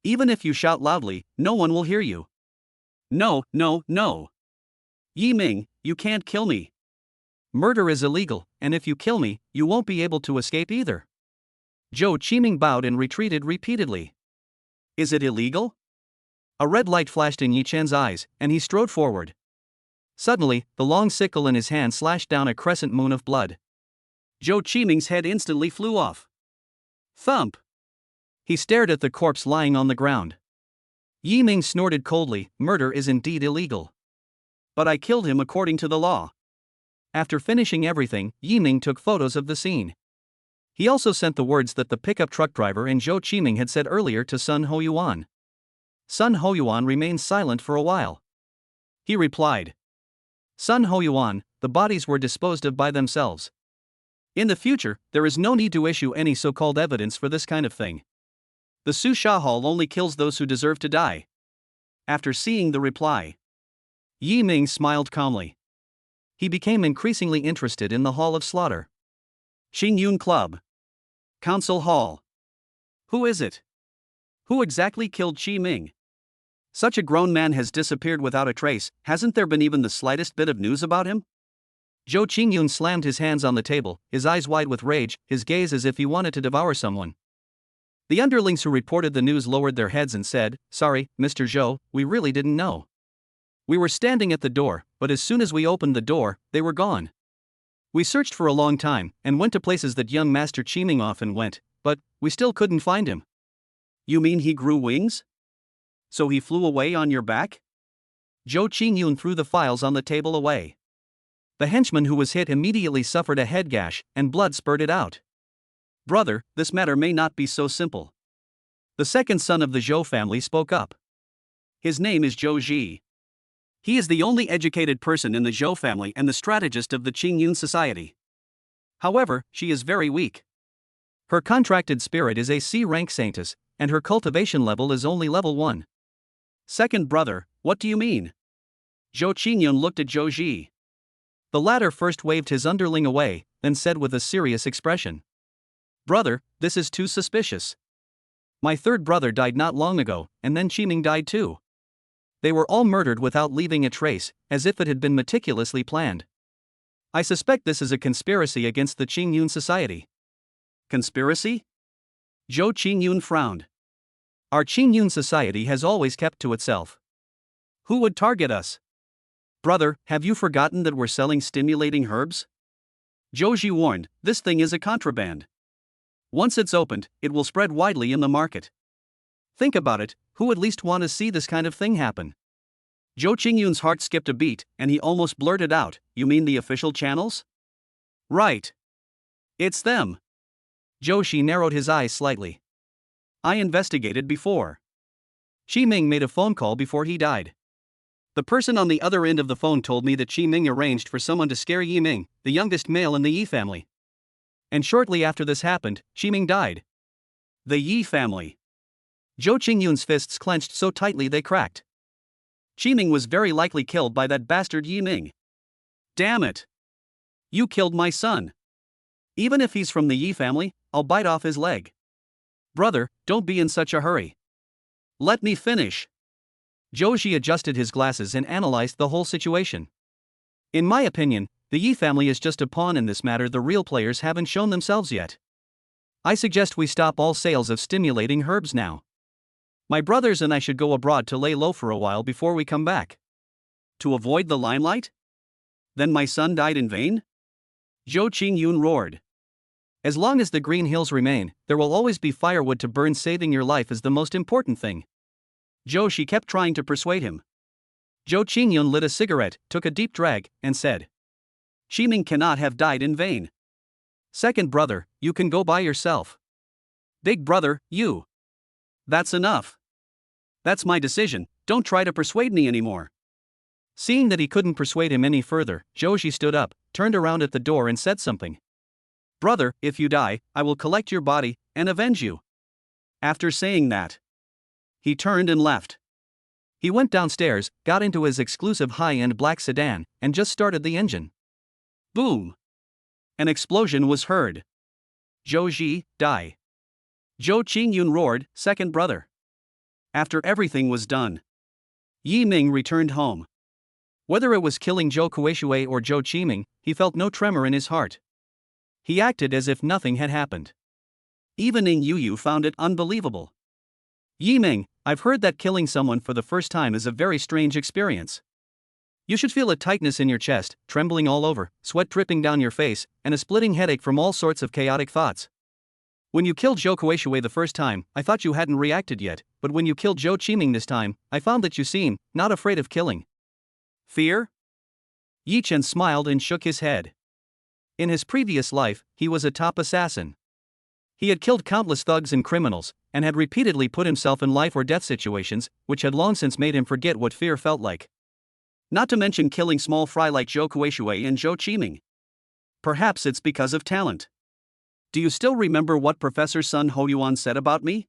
A: Even if you shout loudly, no one will hear you. No. Yi Ming, you can't kill me. Murder is illegal, and if you kill me, you won't be able to escape either. Zhou Qiming bowed and retreated repeatedly. Is it illegal? A red light flashed in Yi Chen's eyes, and he strode forward. Suddenly, the long sickle in his hand slashed down a crescent moon of blood. Zhou Qiming's head instantly flew off. Thump! He stared at the corpse lying on the ground. Yi Ming snorted coldly. Murder is indeed illegal. But I killed him according to the law. After finishing everything, Yi Ming took photos of the scene. He also sent the words that the pickup truck driver and Zhou Qiming had said earlier to Sun Ho Yuan. Sun Ho Yuan remained silent for a while. He replied. Sun Ho Yuan, the bodies were disposed of by themselves. In the future, there is no need to issue any so-called evidence for this kind of thing. The Su Sha Hall only kills those who deserve to die. After seeing the reply, Yi Ming smiled calmly. He became increasingly interested in the Hall of Slaughter. Qingyun Club. Council Hall. Who is it? Who exactly killed Qi Ming? Such a grown man has disappeared without a trace. Hasn't there been even the slightest bit of news about him? Zhou Qingyun slammed his hands on the table, his eyes wide with rage, his gaze as if he wanted to devour someone. The underlings who reported the news lowered their heads and said, "Sorry, Mr. Zhou, we really didn't know. We were standing at the door, but as soon as we opened the door, they were gone. We searched for a long time, and went to places that young Master Qiming often went, but we still couldn't find him." You mean he grew wings? So he flew away on your back? Zhou Qingyun threw the files on the table away. The henchman who was hit immediately suffered a head gash, and blood spurted out. Brother, this matter may not be so simple. The second son of the Zhou family spoke up. His name is Zhou Ji. He is the only educated person in the Zhou family and the strategist of the Qingyun society. However, she is very weak. Her contracted spirit is a C-rank saintess, and her cultivation level is only level 1. Second brother, what do you mean? Zhou Qingyun looked at Zhou Ji. The latter first waved his underling away, then said with a serious expression. Brother, this is too suspicious. My third brother died not long ago, and then Qiming died too. They were all murdered without leaving a trace, as if it had been meticulously planned. I suspect this is a conspiracy against the Qingyun society. Conspiracy? Zhou Qingyun frowned. Our Qingyun society has always kept to itself. Who would target us? Brother, have you forgotten that we're selling stimulating herbs? Zhou Ji warned, this thing is a contraband. Once it's opened, it will spread widely in the market. Think about it, who would least want to see this kind of thing happen? Zhou Qingyun's heart skipped a beat, and he almost blurted out, you mean the official channels? Right. It's them. Zhou Shi narrowed his eyes slightly. I investigated before. Qi Ming made a phone call before he died. The person on the other end of the phone told me that Qi Ming arranged for someone to scare Yi Ming, the youngest male in the Yi family. And shortly after this happened, Qi Ming died. The Yi family. Zhou Qingyun's fists clenched so tightly they cracked. Qi Ming was very likely killed by that bastard Yi Ming. Damn it! You killed my son. Even if he's from the Yi family, I'll bite off his leg. Brother, don't be in such a hurry. Let me finish. Zhou Ji adjusted his glasses and analyzed the whole situation. In my opinion, the Yi family is just a pawn in this matter. The real players haven't shown themselves yet. I suggest we stop all sales of stimulating herbs now. My brothers and I should go abroad to lay low for a while before we come back. To avoid the limelight? Then my son died in vain? Zhou Qingyun roared. As long as the Green Hills remain, there will always be firewood to burn. Saving your life is the most important thing. Zhou Shi kept trying to persuade him. Zhou Qingyun lit a cigarette, took a deep drag, and said, Qi Ming cannot have died in vain. Second brother, you can go by yourself. Big brother, you. That's enough. That's my decision, don't try to persuade me anymore. Seeing that he couldn't persuade him any further, Zhou Shi stood up, turned around at the door and said something. Brother, if you die, I will collect your body, and avenge you. After saying that, he turned and left. He went downstairs, got into his exclusive high-end black sedan, and just started the engine. Boom! An explosion was heard. Zhou Ji, die. Zhou Qingyun roared, second brother. After everything was done, Yi Ming returned home. Whether it was killing Zhou Kuishui or Zhou Qiming, he felt no tremor in his heart. He acted as if nothing had happened. Even Ning Yuyu found it unbelievable. Yi Ming, I've heard that killing someone for the first time is a very strange experience. You should feel a tightness in your chest, trembling all over, sweat dripping down your face, and a splitting headache from all sorts of chaotic thoughts. When you killed Zhou Kuishui the first time, I thought you hadn't reacted yet, but when you killed Zhou Qiming this time, I found that you seem not afraid of killing. Fear? Yi Chen smiled and shook his head. In his previous life, he was a top assassin. He had killed countless thugs and criminals, and had repeatedly put himself in life or death situations, which had long since made him forget what fear felt like. Not to mention killing small fry like Zhou Kuishui and Zhou Qiming. Perhaps it's because of talent. Do you still remember what Professor Sun Hoyuan said about me?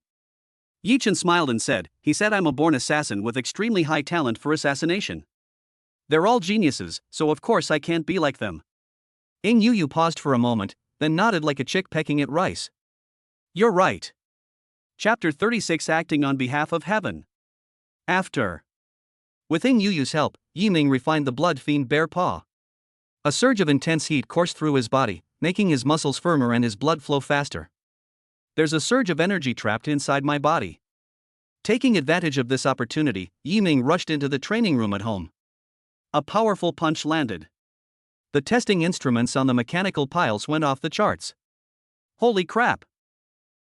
A: Yi Chen smiled and said, he said I'm a born assassin with extremely high talent for assassination. They're all geniuses, so of course I can't be like them. Ing Yu paused for a moment, then nodded like a chick pecking at rice. You're right. Chapter 36 Acting on Behalf of Heaven. After. With Ing Yu's help, Yi Ming refined the blood fiend Bear Paw. A surge of intense heat coursed through his body, making his muscles firmer and his blood flow faster. There's a surge of energy trapped inside my body. Taking advantage of this opportunity, Yi Ming rushed into the training room at home. A powerful punch landed. The testing instruments on the mechanical piles went off the charts. Holy crap!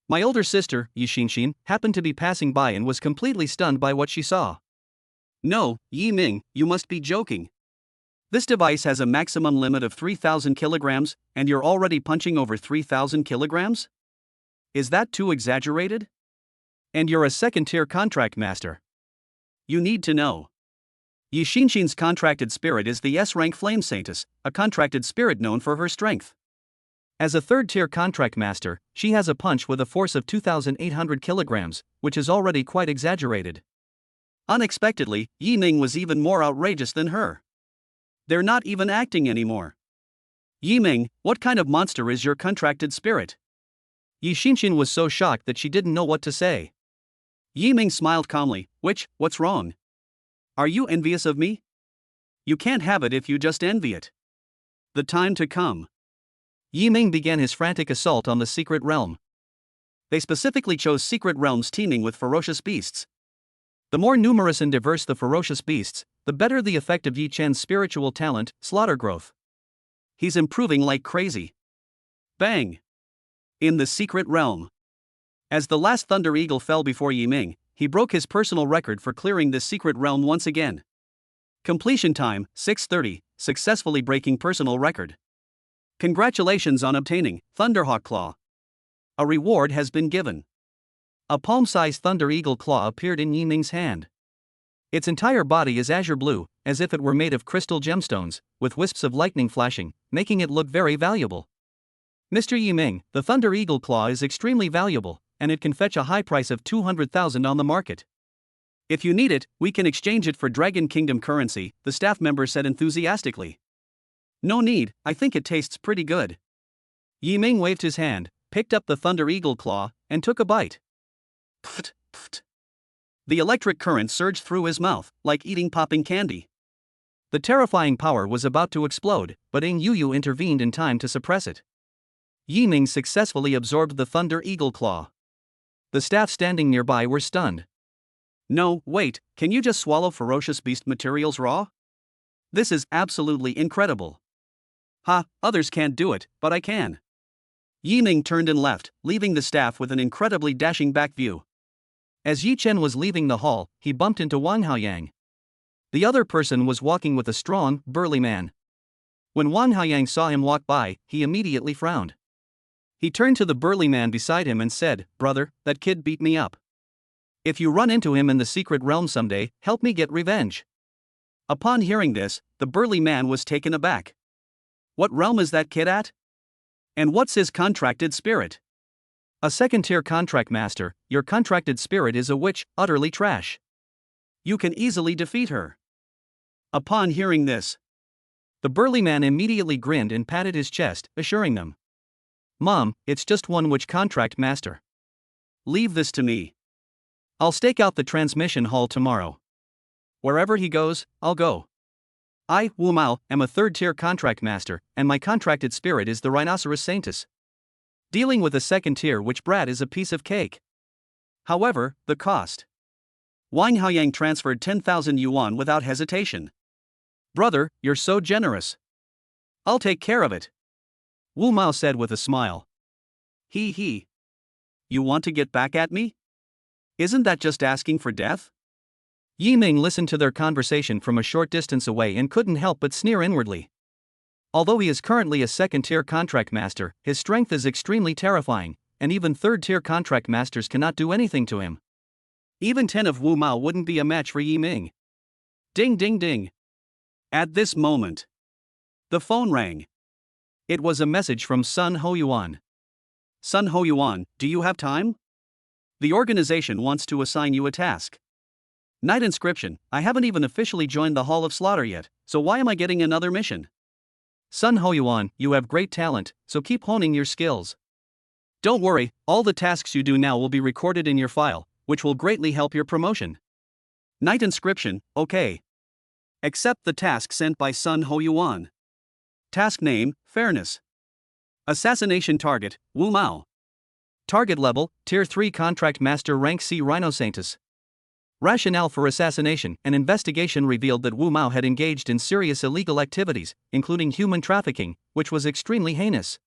A: My older sister, Yi Xinshin, happened to be passing by and was completely stunned by what she saw. No, Yi Ming, you must be joking. This device has a maximum limit of 3,000 kilograms, and you're already punching over 3,000 kilograms? Is that too exaggerated? And you're a second-tier contract master. You need to know. Yi Xinshin's contracted spirit is the S-rank Flame Saintess, a contracted spirit known for her strength. As a third-tier contract master, she has a punch with a force of 2,800 kilograms, which is already quite exaggerated. Unexpectedly, Yi Ming was even more outrageous than her. They're not even acting anymore. Yi Ming, what kind of monster is your contracted spirit? Yi Xinshin was so shocked that she didn't know what to say. Yi Ming smiled calmly, what's wrong? Are you envious of me? You can't have it if you just envy it. The time to come. Yi Ming began his frantic assault on the secret realm. They specifically chose secret realms teeming with ferocious beasts. The more numerous and diverse the ferocious beasts, the better the effect of Yi Chen's spiritual talent, slaughter growth. He's improving like crazy. Bang! In the secret realm. As the last Thunder Eagle fell before Yi Ming, he broke his personal record for clearing this secret realm once again. Completion time, 6:30, successfully breaking personal record. Congratulations on obtaining Thunderhawk Claw. A reward has been given. A palm-sized Thunder Eagle claw appeared in Yi Ming's hand. Its entire body is azure blue, as if it were made of crystal gemstones, with wisps of lightning flashing, making it look very valuable. Mr. Yi Ming, the Thunder Eagle claw is extremely valuable, and it can fetch a high price of 200,000 on the market. If you need it, we can exchange it for Dragon Kingdom currency, the staff member said enthusiastically. No need, I think it tastes pretty good. Yi Ming waved his hand, picked up the Thunder Eagle claw, and took a bite. Pft, pft. The electric current surged through his mouth, like eating popping candy. The terrifying power was about to explode, but Ing Yu intervened in time to suppress it. Yi Ming successfully absorbed the Thunder Eagle claw. The staff standing nearby were stunned. No, wait, can you just swallow ferocious beast materials raw? This is absolutely incredible. Ha, others can't do it, but I can. Yi Ming turned and left, leaving the staff with an incredibly dashing back view. As Yi Chen was leaving the hall, he bumped into Wang Haoyang. The other person was walking with a strong, burly man. When Wang Haoyang saw him walk by, he immediately frowned. He turned to the burly man beside him and said, "Brother, that kid beat me up. If you run into him in the secret realm someday, help me get revenge." Upon hearing this, the burly man was taken aback. What realm is that kid at? And what's his contracted spirit? A second-tier contract master, your contracted spirit is a witch, utterly trash. You can easily defeat her. Upon hearing this, the burly man immediately grinned and patted his chest, assuring them, "Mom, it's just one witch contract master. Leave this to me. I'll stake out the transmission hall tomorrow. Wherever he goes, I'll go. I, Wu Mao, am a third-tier contract master, and my contracted spirit is the Rhinoceros Saintess. Dealing with a second-tier witch brat is a piece of cake. However, the cost." Wang Haoyang transferred 10,000 yuan without hesitation. "Brother, you're so generous. I'll take care of it," Wu Mao said with a smile. He. You want to get back at me? Isn't that just asking for death? Yi Ming listened to their conversation from a short distance away and couldn't help but sneer inwardly. Although he is currently a second-tier contract master, his strength is extremely terrifying, and even third-tier contract masters cannot do anything to him. Even 10 of Wu Mao wouldn't be a match for Yi Ming. Ding ding ding. At this moment, the phone rang. It was a message from Sun Hoyuan. Sun Hoyuan, do you have time? The organization wants to assign you a task. Night inscription, I haven't even officially joined the Hall of Slaughter yet, so why am I getting another mission? Sun Hoyuan, you have great talent, so keep honing your skills. Don't worry, all the tasks you do now will be recorded in your file, which will greatly help your promotion. Night inscription, okay. Accept the task sent by Sun Hoyuan. Task name, Fairness. Assassination target, Wu Mao. Target level, Tier 3 Contract Master Rank C Rhino Saintess. Rationale for assassination: an investigation revealed that Wu Mao had engaged in serious illegal activities, including human trafficking, which was extremely heinous.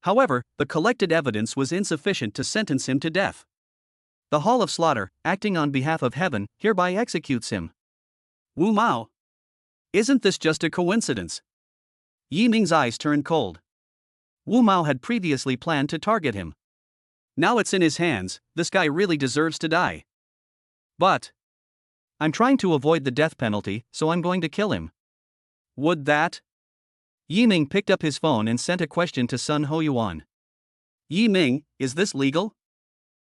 A: However, the collected evidence was insufficient to sentence him to death. The Hall of Slaughter, acting on behalf of Heaven, hereby executes him. Wu Mao? Isn't this just a coincidence? Yi Ming's eyes turned cold. Wu Mao had previously planned to target him. Now it's in his hands, this guy really deserves to die. But I'm trying to avoid the death penalty, so I'm going to kill him. Would that? Yi Ming picked up his phone and sent a question to Sun Hoyuan. Yi Ming, is this legal?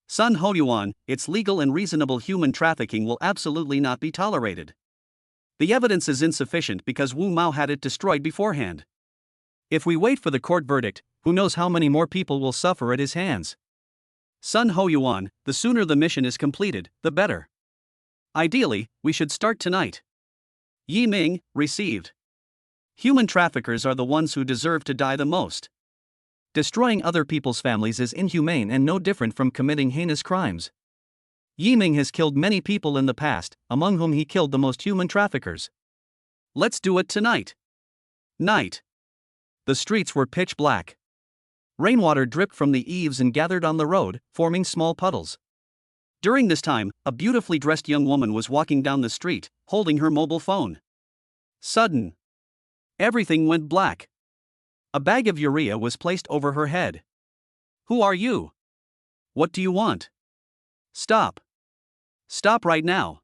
A: Sun Hoyuan, it's legal and reasonable. Human trafficking will absolutely not be tolerated. The evidence is insufficient because Wu Mao had it destroyed beforehand. If we wait for the court verdict, who knows how many more people will suffer at his hands. Sun Hoyuan, the sooner the mission is completed, the better. Ideally, we should start tonight. Yi Ming, received. Human traffickers are the ones who deserve to die the most. Destroying other people's families is inhumane and no different from committing heinous crimes. Yi Ming has killed many people in the past, among whom he killed the most human traffickers. Let's do it tonight. Night. The streets were pitch black. Rainwater dripped from the eaves and gathered on the road, forming small puddles. During this time, a beautifully dressed young woman was walking down the street, holding her mobile phone. Sudden. Everything went black. A bag of urea was placed over her head. Who are you? What do you want? Stop. Stop right now.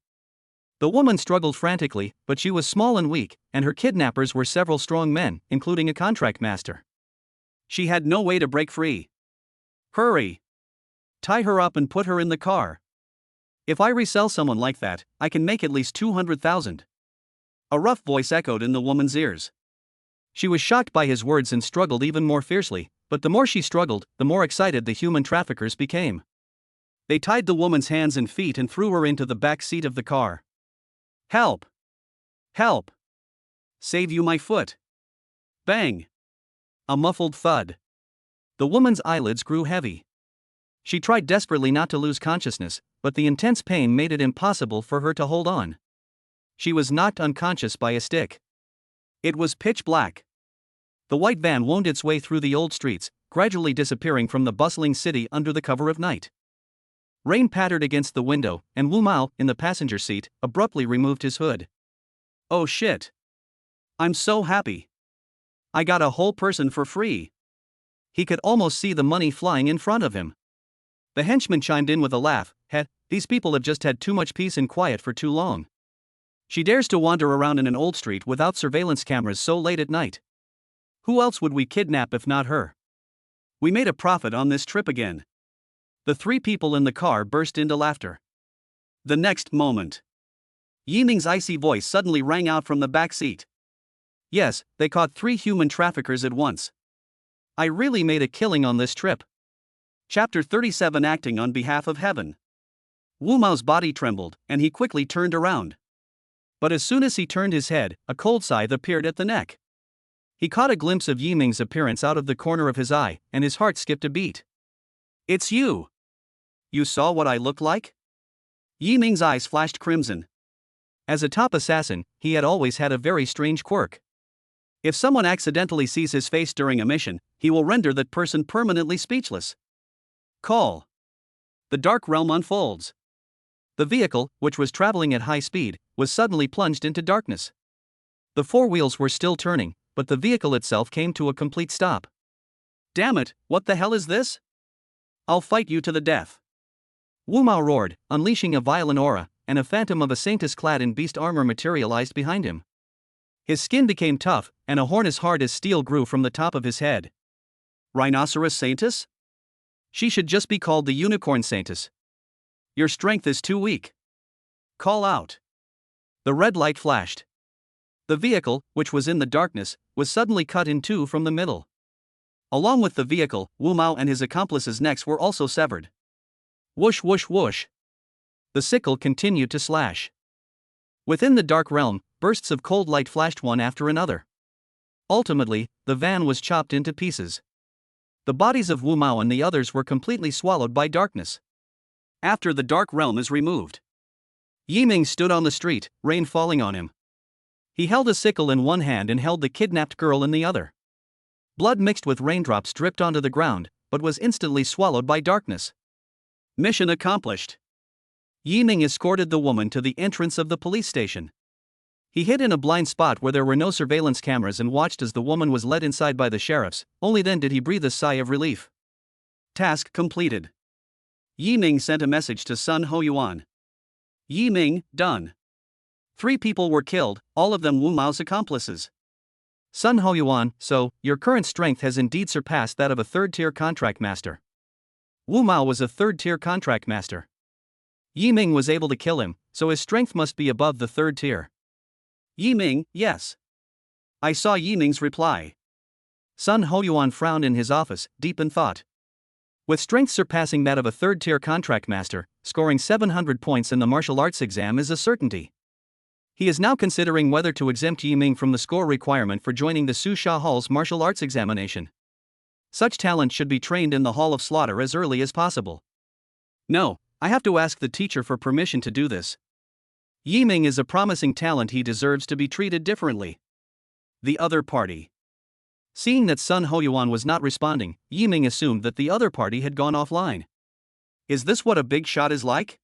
A: The woman struggled frantically, but she was small and weak, and her kidnappers were several strong men, including a contract master. She had no way to break free. Hurry. Tie her up and put her in the car. If I resell someone like that, I can make at least 200,000. A rough voice echoed in the woman's ears. She was shocked by his words and struggled even more fiercely, but the more she struggled, the more excited the human traffickers became. They tied the woman's hands and feet and threw her into the back seat of the car. Help! Help! Save you my foot! Bang! A muffled thud. The woman's eyelids grew heavy. She tried desperately not to lose consciousness, but the intense pain made it impossible for her to hold on. She was knocked unconscious by a stick. It was pitch black. The white van wound its way through the old streets, gradually disappearing from the bustling city under the cover of night. Rain pattered against the window, and Wu Mao, in the passenger seat, abruptly removed his hood. Oh shit! I'm so happy. I got a whole person for free. He could almost see the money flying in front of him. The henchman chimed in with a laugh. These people have just had too much peace and quiet for too long. She dares to wander around in an old street without surveillance cameras so late at night. Who else would we kidnap if not her? We made a profit on this trip again. The three people in the car burst into laughter. The next moment, Yi Ming's icy voice suddenly rang out from the back seat. Yes, they caught 3 human traffickers at once. I really made a killing on this trip. Chapter 37, Acting on Behalf of Heaven. Wu Mao's body trembled, and he quickly turned around. But as soon as he turned his head, a cold scythe appeared at the neck. He caught a glimpse of Yi Ming's appearance out of the corner of his eye, and his heart skipped a beat. It's you! You saw what I looked like? Yi Ming's eyes flashed crimson. As a top assassin, he had always had a very strange quirk. If someone accidentally sees his face during a mission, he will render that person permanently speechless. Call. The dark realm unfolds. The vehicle, which was traveling at high speed, was suddenly plunged into darkness. The 4 wheels were still turning, but the vehicle itself came to a complete stop. Damn it, what the hell is this? I'll fight you to the death. Wu Mao roared, unleashing a violent aura, and a phantom of a saintess clad in beast armor materialized behind him. His skin became tough, and a horn as hard as steel grew from the top of his head. Rhinoceros saintess? She should just be called the unicorn saintess. Your strength is too weak. Call out. The red light flashed. The vehicle, which was in the darkness, was suddenly cut in two from the middle. Along with the vehicle, Wu Mao and his accomplices' necks were also severed. Whoosh whoosh whoosh. The sickle continued to slash. Within the dark realm, bursts of cold light flashed one after another. Ultimately, the van was chopped into pieces. The bodies of Wu Mao and the others were completely swallowed by darkness. After the dark realm is removed, Yiming stood on the street, rain falling on him. He held a sickle in one hand and held the kidnapped girl in the other. Blood mixed with raindrops dripped onto the ground, but was instantly swallowed by darkness. Mission accomplished. Yiming escorted the woman to the entrance of the police station. He hid in a blind spot where there were no surveillance cameras and watched as the woman was led inside by the sheriffs. Only then did he breathe a sigh of relief. Task completed. Yiming sent a message to Sun Hoyuan. Yiming, done. 3 people were killed, all of them Wu Mao's accomplices. Sun Hoyuan, so, your current strength has indeed surpassed that of a 3rd-tier contract master. Wu Mao was a 3rd-tier contract master. Yiming was able to kill him, so his strength must be above the 3rd tier. Yiming, yes. I saw Yiming's reply. Sun Hoyuan frowned in his office, deep in thought. With strength surpassing that of a 3rd-tier contract master, scoring 700 points in the martial arts exam is a certainty. He is now considering whether to exempt Yiming from the score requirement for joining the Su Sha Hall's martial arts examination. Such talent should be trained in the Hall of Slaughter as early as possible. No, I have to ask the teacher for permission to do this. Yiming is a promising talent, he deserves to be treated differently. The other party. Seeing that Sun Hoyuan was not responding, Yiming assumed that the other party had gone offline. Is this what a big shot is like?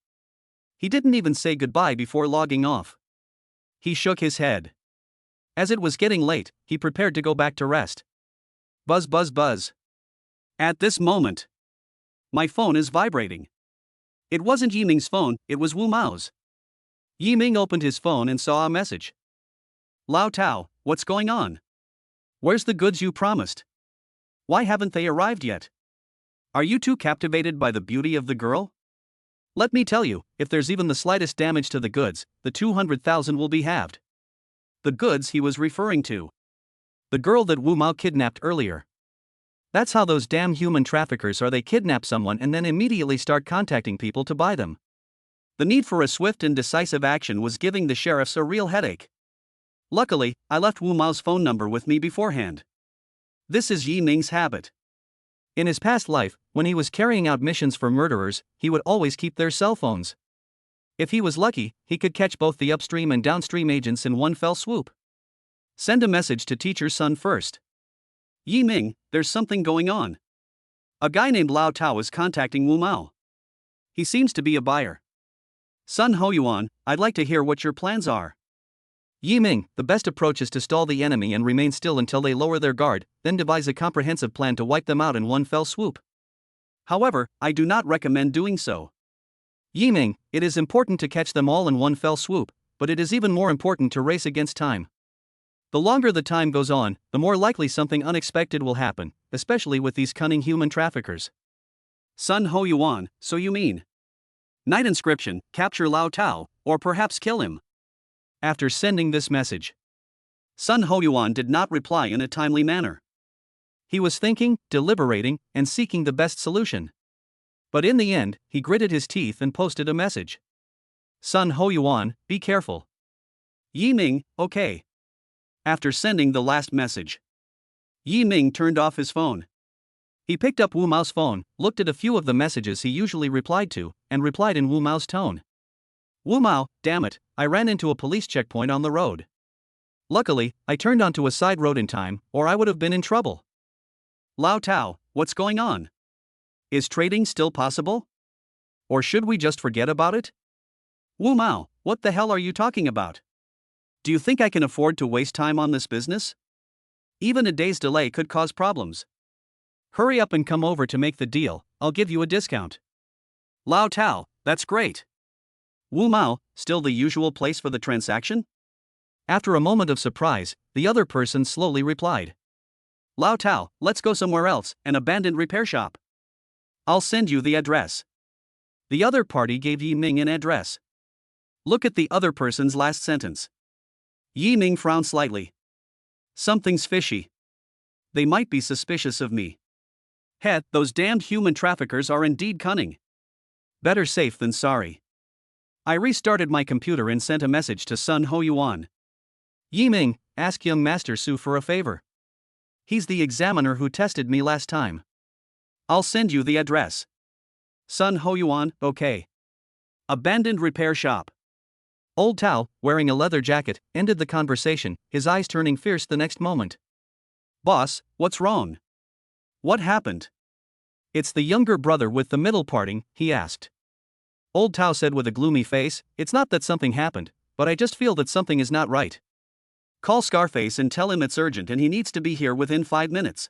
A: He didn't even say goodbye before logging off. He shook his head. As it was getting late, he prepared to go back to rest. Buzz buzz buzz. At this moment, my phone is vibrating. It wasn't Yiming's phone, it was Wu Mao's. Yiming opened his phone and saw a message. Lao Tao, what's going on? Where's the goods you promised? Why haven't they arrived yet? Are you too captivated by the beauty of the girl? Let me tell you, if there's even the slightest damage to the goods, the 200,000 will be halved. The goods he was referring to. The girl that Wu Mao kidnapped earlier. That's how those damn human traffickers are. They kidnap someone and then immediately start contacting people to buy them. The need for a swift and decisive action was giving the sheriffs a real headache. Luckily, I left Wu Mao's phone number with me beforehand. This is Yiming's habit. In his past life, when he was carrying out missions for murderers, he would always keep their cell phones. If he was lucky, he could catch both the upstream and downstream agents in one fell swoop. Send a message to Teacher Sun first. Yiming, there's something going on. A guy named Lao Tao is contacting Wu Mao. He seems to be a buyer. Sun Hoyuan, I'd like to hear what your plans are. Yiming, the best approach is to stall the enemy and remain still until they lower their guard, then devise a comprehensive plan to wipe them out in one fell swoop. However, I do not recommend doing so. Yiming, it is important to catch them all in one fell swoop, but it is even more important to race against time. The longer the time goes on, the more likely something unexpected will happen, especially with these cunning human traffickers. Sun Hoyuan, so you mean? Night inscription, capture Lao Tao, or perhaps kill him. After sending this message, Sun Hoyuan did not reply in a timely manner. He was thinking, deliberating, and seeking the best solution. But in the end, he gritted his teeth and posted a message. Sun Hoyuan, be careful. Yiming, okay. After sending the last message, Yiming turned off his phone. He picked up Wu Mao's phone, looked at a few of the messages he usually replied to, and replied in Wu Mao's tone. Wu Mao, damn it, I ran into a police checkpoint on the road. Luckily, I turned onto a side road in time, or I would have been in trouble. Lao Tao, what's going on? Is trading still possible? Or should we just forget about it? Wu Mao, what the hell are you talking about? Do you think I can afford to waste time on this business? Even a day's delay could cause problems. Hurry up and come over to make the deal, I'll give you a discount. Lao Tao, that's great. Wu Mao, still the usual place for the transaction? After a moment of surprise, the other person slowly replied. Lao Tao, let's go somewhere else, an abandoned repair shop. I'll send you the address. The other party gave Yi Ming an address. Look at the other person's last sentence. Yi Ming frowned slightly. Something's fishy. They might be suspicious of me. Heh, those damned human traffickers are indeed cunning. Better safe than sorry. I restarted my computer and sent a message to Sun Ho Yuan. Yi Ming, ask young Master Su for a favor. He's the examiner who tested me last time. I'll send you the address. Sun Ho Yuan, okay. Abandoned repair shop. Old Tao, wearing a leather jacket, ended the conversation, his eyes turning fierce the next moment. Boss, what's wrong? What happened? It's the younger brother with the middle parting, he asked. Old Tao said with a gloomy face, it's not that something happened, but I just feel that something is not right. Call Scarface and tell him it's urgent and he needs to be here within 5 minutes.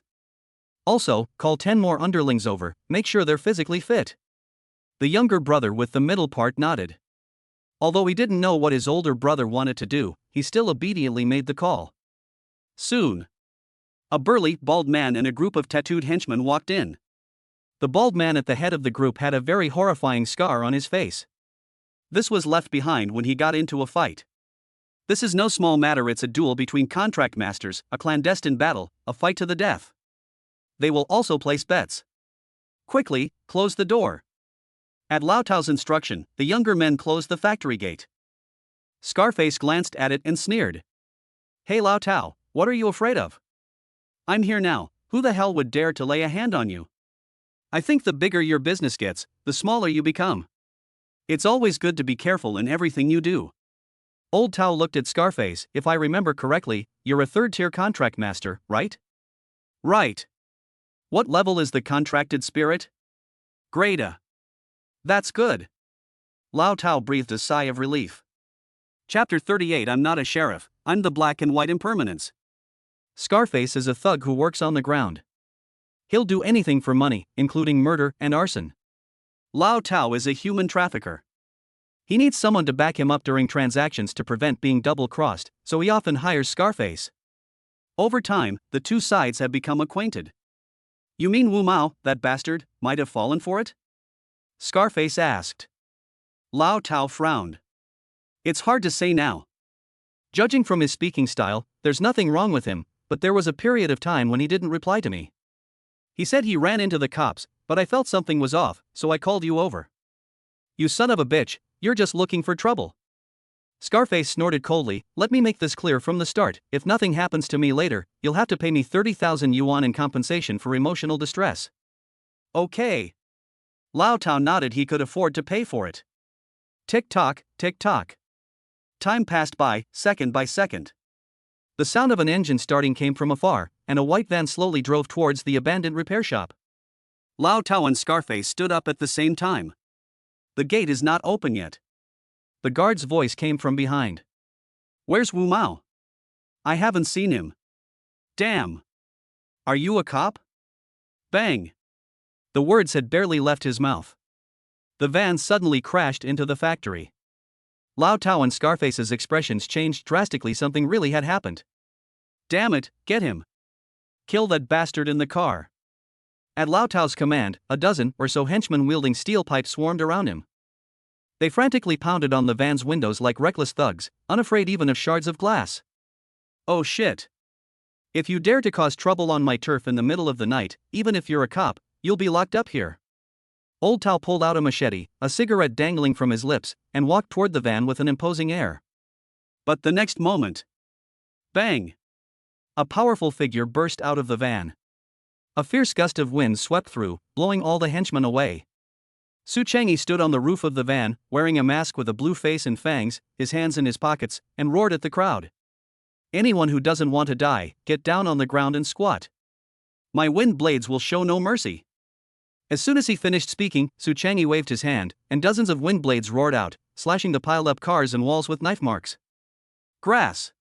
A: Also, call 10 more underlings over, make sure they're physically fit. The younger brother with the middle part nodded. Although he didn't know what his older brother wanted to do, he still obediently made the call. Soon, a burly, bald man and a group of tattooed henchmen walked in. The bald man at the head of the group had a very horrifying scar on his face. This was left behind when he got into a fight. This is no small matter, it's a duel between contract masters, a clandestine battle, a fight to the death. They will also place bets. Quickly, close the door. At Lao Tao's instruction, the younger men closed the factory gate. Scarface glanced at it and sneered. Hey Lao Tao, what are you afraid of? I'm here now, who the hell would dare to lay a hand on you? I think the bigger your business gets, the smaller you become. It's always good to be careful in everything you do. Old Tao looked at Scarface. If I remember correctly, you're a third-tier contract master, right? Right. What level is the contracted spirit? Grade A. That's good. Lao Tao breathed a sigh of relief. Chapter 38. I'm not a sheriff, I'm the black and white impermanence. Scarface is a thug who works on the ground. He'll do anything for money, including murder and arson. Lao Tao is a human trafficker. He needs someone to back him up during transactions to prevent being double-crossed, so he often hires Scarface. Over time, the two sides have become acquainted. You mean Wu Mao, that bastard, might have fallen for it? Scarface asked. Lao Tao frowned. It's hard to say now. Judging from his speaking style, there's nothing wrong with him, but there was a period of time when he didn't reply to me. He said he ran into the cops, but I felt something was off, so I called you over. You son of a bitch, you're just looking for trouble. Scarface snorted coldly. Let me make this clear from the start, if nothing happens to me later, you'll have to pay me 30,000 yuan in compensation for emotional distress. Okay. Lao Tao nodded. He could afford to pay for it. Tick-tock, tick-tock. Time passed by, second by second. The sound of an engine starting came from afar, and a white van slowly drove towards the abandoned repair shop. Lao Tao and Scarface stood up at the same time. The gate is not open yet. The guard's voice came from behind. Where's Wu Mao? I haven't seen him. Damn. Are you a cop? Bang. The words had barely left his mouth. The van suddenly crashed into the factory. Lao Tao and Scarface's expressions changed drastically. Something really had happened. Damn it, get him. Kill that bastard in the car. At Lao Tao's command, a dozen or so henchmen wielding steel pipes swarmed around him. They frantically pounded on the van's windows like reckless thugs, unafraid even of shards of glass. Oh shit. If you dare to cause trouble on my turf in the middle of the night, even if you're a cop, you'll be locked up here. Old Tao pulled out a machete, a cigarette dangling from his lips, and walked toward the van with an imposing air. But the next moment, bang! A powerful figure burst out of the van. A fierce gust of wind swept through, blowing all the henchmen away. Su Chang'e stood on the roof of the van, wearing a mask with a blue face and fangs, his hands in his pockets, and roared at the crowd. Anyone who doesn't want to die, get down on the ground and squat. My wind blades will show no mercy. As soon as he finished speaking, Su Chang'e waved his hand, and dozens of wind blades roared out, slashing the piled-up cars and walls with knife marks. Grass.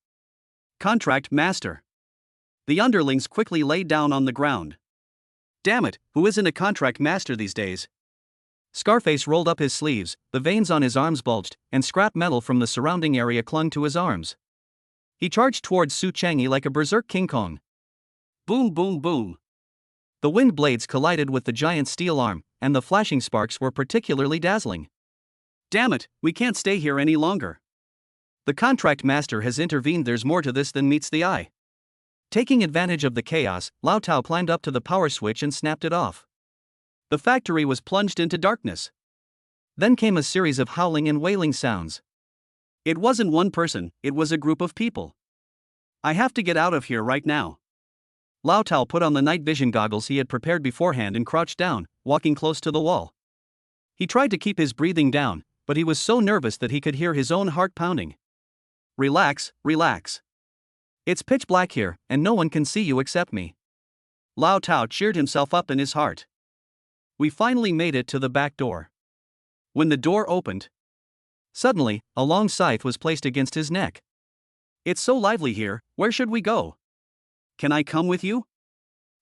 A: Contract master. The underlings quickly lay down on the ground. Damn it, who isn't a contract master these days? Scarface rolled up his sleeves, the veins on his arms bulged, and scrap metal from the surrounding area clung to his arms. He charged towards Su Chang'e like a berserk King Kong. Boom, boom, boom. The wind blades collided with the giant steel arm, and the flashing sparks were particularly dazzling. Damn it, we can't stay here any longer. The contract master has intervened. There's more to this than meets the eye. Taking advantage of the chaos, Lao Tao climbed up to the power switch and snapped it off. The factory was plunged into darkness. Then came a series of howling and wailing sounds. It wasn't one person, it was a group of people. I have to get out of here right now. Lao Tao put on the night vision goggles he had prepared beforehand and crouched down, walking close to the wall. He tried to keep his breathing down, but he was so nervous that he could hear his own heart pounding. Relax, relax. It's pitch black here, and no one can see you except me. Lao Tao cheered himself up in his heart. We finally made it to the back door. When the door opened, suddenly, a long scythe was placed against his neck. It's so lively here, where should we go? Can I come with you?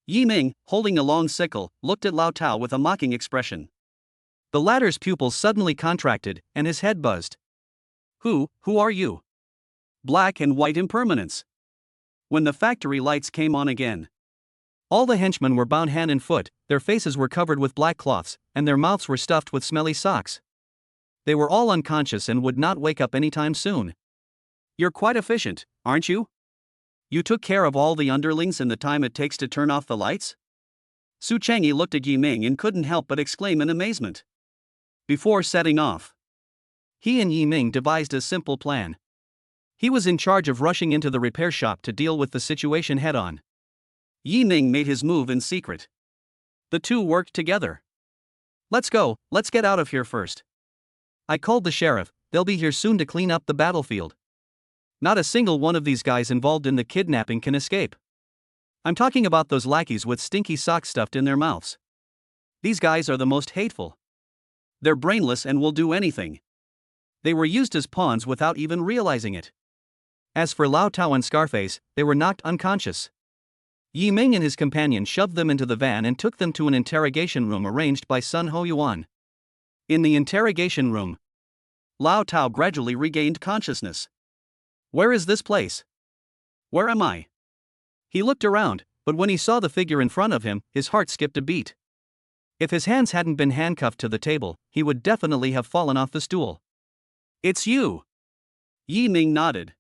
A: Yi Ming, holding a long sickle, looked at Lao Tao with a mocking expression. The latter's pupils suddenly contracted, and his head buzzed. Who are you? Black and white impermanence. When the factory lights came on again, all the henchmen were bound hand and foot, their faces were covered with black cloths, and their mouths were stuffed with smelly socks. They were all unconscious and would not wake up anytime soon. You're quite efficient, aren't you? You took care of all the underlings in the time it takes to turn off the lights? Su Chang'e looked at Yi Ming and couldn't help but exclaim in amazement. Before setting off, he and Yi Ming devised a simple plan. He was in charge of rushing into the repair shop to deal with the situation head-on. Yi Ming made his move in secret. The two worked together. Let's go, let's get out of here first. I called the sheriff, they'll be here soon to clean up the battlefield. Not a single one of these guys involved in the kidnapping can escape. I'm talking about those lackeys with stinky socks stuffed in their mouths. These guys are the most hateful. They're brainless and will do anything. They were used as pawns without even realizing it. As for Lao Tao and Scarface, they were knocked unconscious. Yi Ming and his companion shoved them into the van and took them to an interrogation room arranged by Sun Ho Yuan. In the interrogation room, Lao Tao gradually regained consciousness. Where is this place? Where am I? He looked around, but when he saw the figure in front of him, his heart skipped a beat. If his hands hadn't been handcuffed to the table, he would definitely have fallen off the stool. It's you. Yi Ming nodded.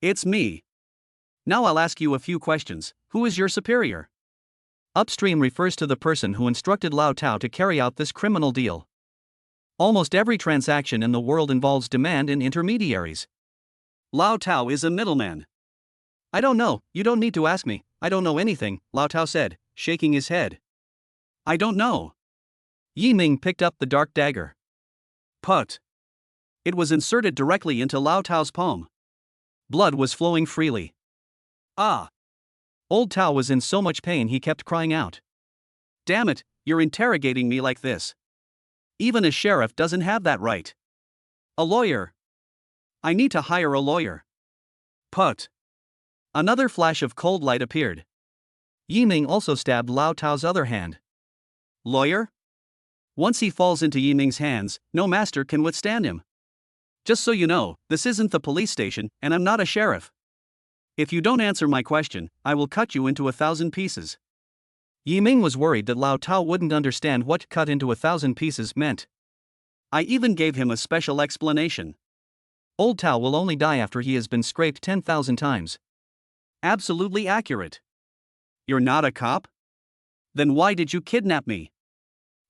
A: It's me. Now I'll ask you a few questions. Who is your superior? Upstream refers to the person who instructed Lao Tao to carry out this criminal deal. Almost every transaction in the world involves demand in intermediaries. Lao Tao is a middleman. I don't know, you don't need to ask me, I don't know anything, Lao Tao said, shaking his head. I don't know. Yi Ming picked up the dark dagger. Put. It was inserted directly into Lao Tao's palm. Blood was flowing freely. Ah! Old Tao was in so much pain he kept crying out. Damn it, you're interrogating me like this. Even a sheriff doesn't have that right. A lawyer. I need to hire a lawyer. Put. Another flash of cold light appeared. Yi Ming also stabbed Lao Tao's other hand. Lawyer? Once he falls into Yi Ming's hands, no master can withstand him. Just so you know, this isn't the police station, and I'm not a sheriff. If you don't answer my question, I will cut you into 1,000 pieces. Yi Ming was worried that Lao Tao wouldn't understand what cut into 1,000 pieces meant. I even gave him a special explanation. Old Tao will only die after he has been scraped 10,000 times. Absolutely accurate. You're not a cop? Then why did you kidnap me?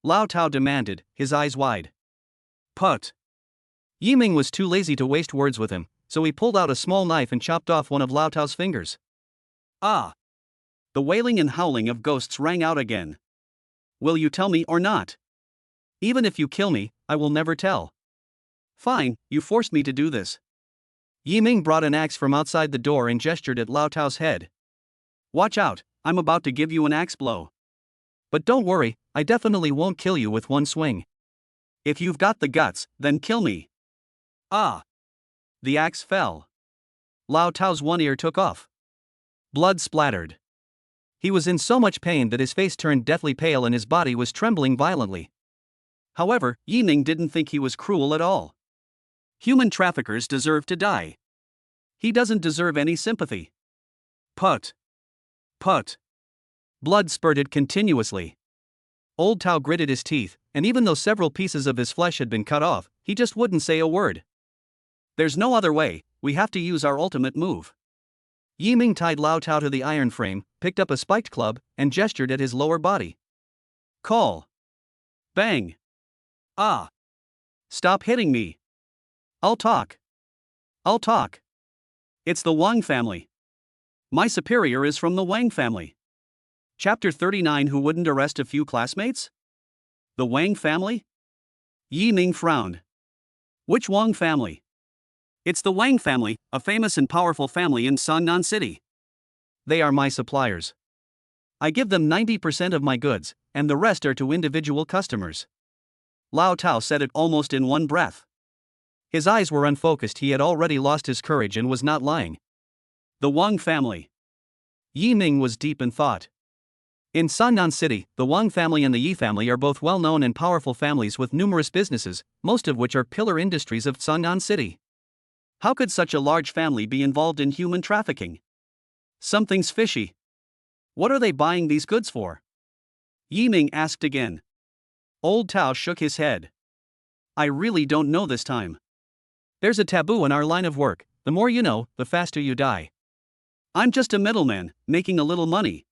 A: Lao Tao demanded, his eyes wide. Put. Yi Ming was too lazy to waste words with him, so he pulled out a small knife and chopped off one of Lao Tao's fingers. Ah! The wailing and howling of ghosts rang out again. Will you tell me or not? Even if you kill me, I will never tell. Fine, you forced me to do this. Yi Ming brought an axe from outside the door and gestured at Lao Tao's head. Watch out, I'm about to give you an axe blow. But don't worry, I definitely won't kill you with one swing. If you've got the guts, then kill me. Ah! The axe fell. Lao Tao's one ear took off. Blood splattered. He was in so much pain that his face turned deathly pale and his body was trembling violently. However, Yi Ming didn't think he was cruel at all. Human traffickers deserve to die. He doesn't deserve any sympathy. Put. Put. Blood spurted continuously. Old Tao gritted his teeth, and even though several pieces of his flesh had been cut off, he just wouldn't say a word. There's no other way, we have to use our ultimate move. Yi Ming tied Lao Tao to the iron frame, picked up a spiked club, and gestured at his lower body. Call. Bang. Ah. Stop hitting me. I'll talk. I'll talk. It's the Wang family. My superior is from the Wang family. Chapter 39. Who wouldn't arrest a few classmates? The Wang family? Yi Ming frowned. Which Wang family? It's the Wang family, a famous and powerful family in Sangnan City. They are my suppliers. I give them 90% of my goods, and the rest are to individual customers. Lao Tao said it almost in one breath. His eyes were unfocused. He had already lost his courage and was not lying. The Wang family. Yi Ming was deep in thought. In Sangnan City, the Wang family and the Yi family are both well-known and powerful families with numerous businesses, most of which are pillar industries of Sangnan City. How could such a large family be involved in human trafficking? Something's fishy. What are they buying these goods for? Yi Ming asked again. Old Tao shook his head. I really don't know this time. There's a taboo in our line of work: the more you know, the faster you die. I'm just a middleman, making a little money.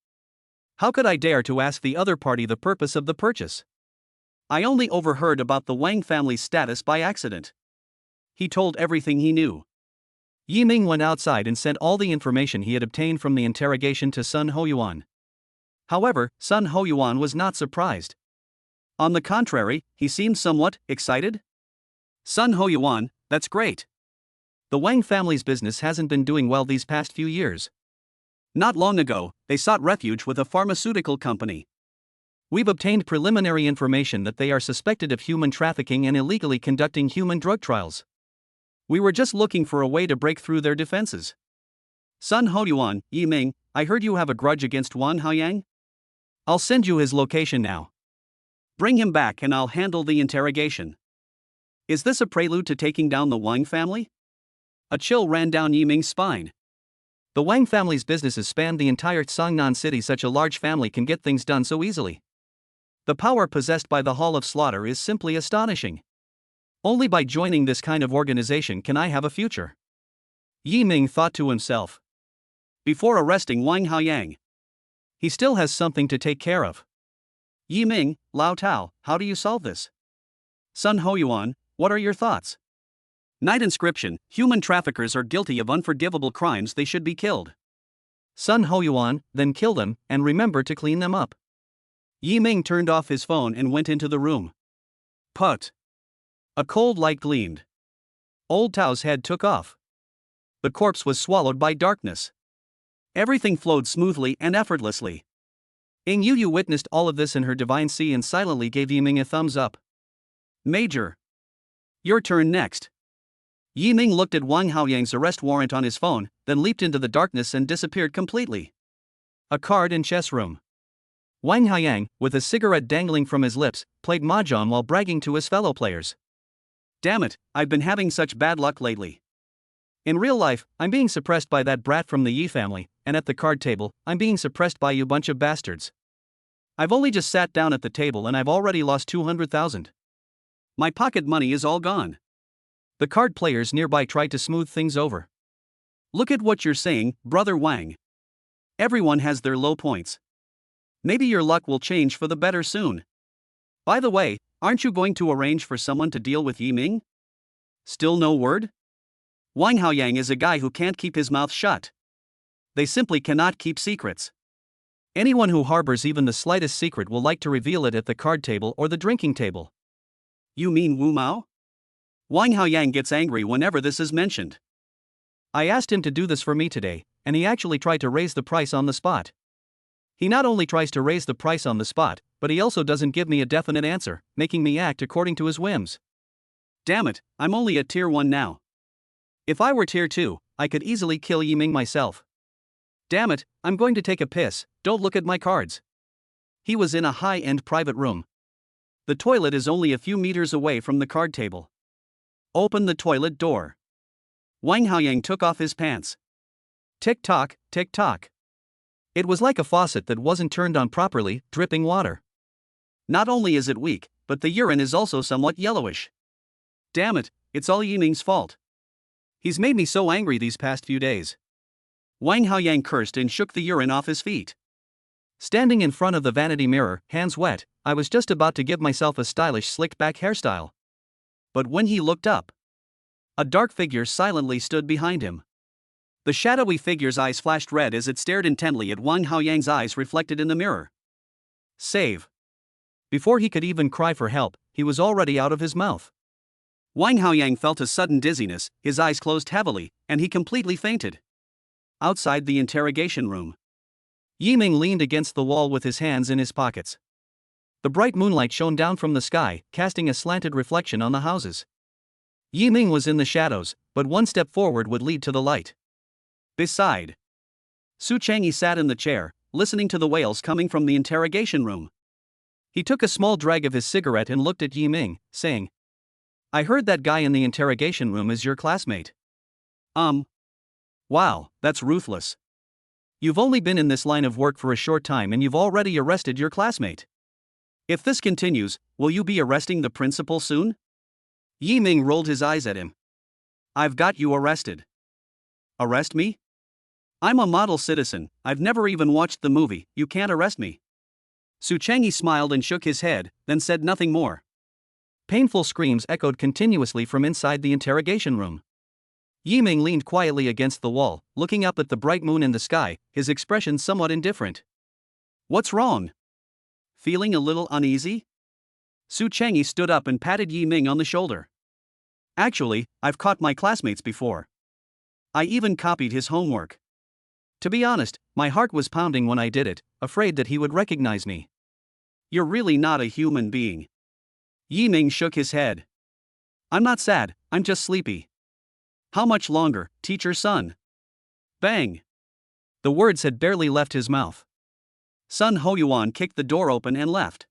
A: How could I dare to ask the other party the purpose of the purchase? I only overheard about the Wang family's status by accident. He told everything he knew. Yi Ming went outside and sent all the information he had obtained from the interrogation to Sun Hoyuan. However, Sun Hoyuan was not surprised. On the contrary, he seemed somewhat excited. Sun Hoyuan, that's great. The Wang family's business hasn't been doing well these past few years. Not long ago, they sought refuge with a pharmaceutical company. We've obtained preliminary information that they are suspected of human trafficking and illegally conducting human drug trials. We were just looking for a way to break through their defenses. Sun Hoyuan, Yi Ming, I heard you have a grudge against Wang Haoyang? I'll send you his location now. Bring him back and I'll handle the interrogation. Is this a prelude to taking down the Wang family? A chill ran down Yi Ming's spine. The Wang family's businesses span the entire Sangnan City. Such a large family can get things done so easily. The power possessed by the Hall of Slaughter is simply astonishing. Only by joining this kind of organization can I have a future. Yi Ming thought to himself. Before arresting Wang Haoyang, he still has something to take care of. Yi Ming, Lao Tao, how do you solve this? Sun Hoyuan, what are your thoughts? Night inscription: human traffickers are guilty of unforgivable crimes. They should be killed. Sun Hoyuan, then kill them, and remember to clean them up. Yi Ming turned off his phone and went into the room. Put. A cold light gleamed. Old Tao's head took off. The corpse was swallowed by darkness. Everything flowed smoothly and effortlessly. Ing Yu witnessed all of this in her divine sea and silently gave Yi Ming a thumbs up. Major. Your turn next. Yi Ming looked at Wang Haoyang's arrest warrant on his phone, then leaped into the darkness and disappeared completely. A card and chess room. Wang Haoyang, with a cigarette dangling from his lips, played mahjong while bragging to his fellow players. Damn it, I've been having such bad luck lately. In real life, I'm being suppressed by that brat from the Yi family, and at the card table, I'm being suppressed by you bunch of bastards. I've only just sat down at the table and I've already lost 200,000. My pocket money is all gone. The card players nearby tried to smooth things over. Look at what you're saying, Brother Wang. Everyone has their low points. Maybe your luck will change for the better soon. By the way, aren't you going to arrange for someone to deal with Yi Ming? Still no word? Wang Haoyang is a guy who can't keep his mouth shut. They simply cannot keep secrets. Anyone who harbors even the slightest secret will like to reveal it at the card table or the drinking table. You mean Wu Mao? Wang Haoyang gets angry whenever this is mentioned. I asked him to do this for me today, and he actually tried to raise the price on the spot. He not only tries to raise the price on the spot, but he also doesn't give me a definite answer, making me act according to his whims. Damn it, I'm only at tier 1 now. If I were tier 2, I could easily kill Yi Ming myself. Damn it, I'm going to take a piss, don't look at my cards. He was in a high-end private room. The toilet is only a few meters away from the card table. Open the toilet door. Wang Haoyang took off his pants. Tick-tock, tick-tock. It was like a faucet that wasn't turned on properly, dripping water. Not only is it weak, but the urine is also somewhat yellowish. Damn it, it's all Yiming's fault. He's made me so angry these past few days. Wang Haoyang cursed and shook the urine off his feet. Standing in front of the vanity mirror, hands wet, I was just about to give myself a stylish slicked-back hairstyle. But when he looked up, a dark figure silently stood behind him. The shadowy figure's eyes flashed red as it stared intently at Wang Haoyang's eyes reflected in the mirror. Save. Before he could even cry for help, he was already out of his mouth. Wang Haoyang felt a sudden dizziness, his eyes closed heavily, and he completely fainted. Outside the interrogation room, Yiming leaned against the wall with his hands in his pockets. The bright moonlight shone down from the sky, casting a slanted reflection on the houses. Yiming was in the shadows, but one step forward would lead to the light. Beside Su Chang'e sat in the chair, listening to the wails coming from the interrogation room. He took a small drag of his cigarette and looked at Yiming, saying, I heard that guy in the interrogation room is your classmate. Wow, that's ruthless. You've only been in this line of work for a short time and you've already arrested your classmate. If this continues, will you be arresting the principal soon? Yiming rolled his eyes at him. I've got you arrested. Arrest me? I'm a model citizen, I've never even watched the movie, you can't arrest me. Su Chang'e smiled and shook his head, then said nothing more. Painful screams echoed continuously from inside the interrogation room. Yiming leaned quietly against the wall, looking up at the bright moon in the sky, his expression somewhat indifferent. What's wrong? Feeling a little uneasy? Su Chang'e stood up and patted Yiming on the shoulder. Actually, I've caught my classmates before. I even copied his homework. To be honest, my heart was pounding when I did it, afraid that he would recognize me. You're really not a human being. Yiming shook his head. I'm not sad, I'm just sleepy. How much longer, teacher son? Bang! The words had barely left his mouth. Sun Hoyuan kicked the door open and left.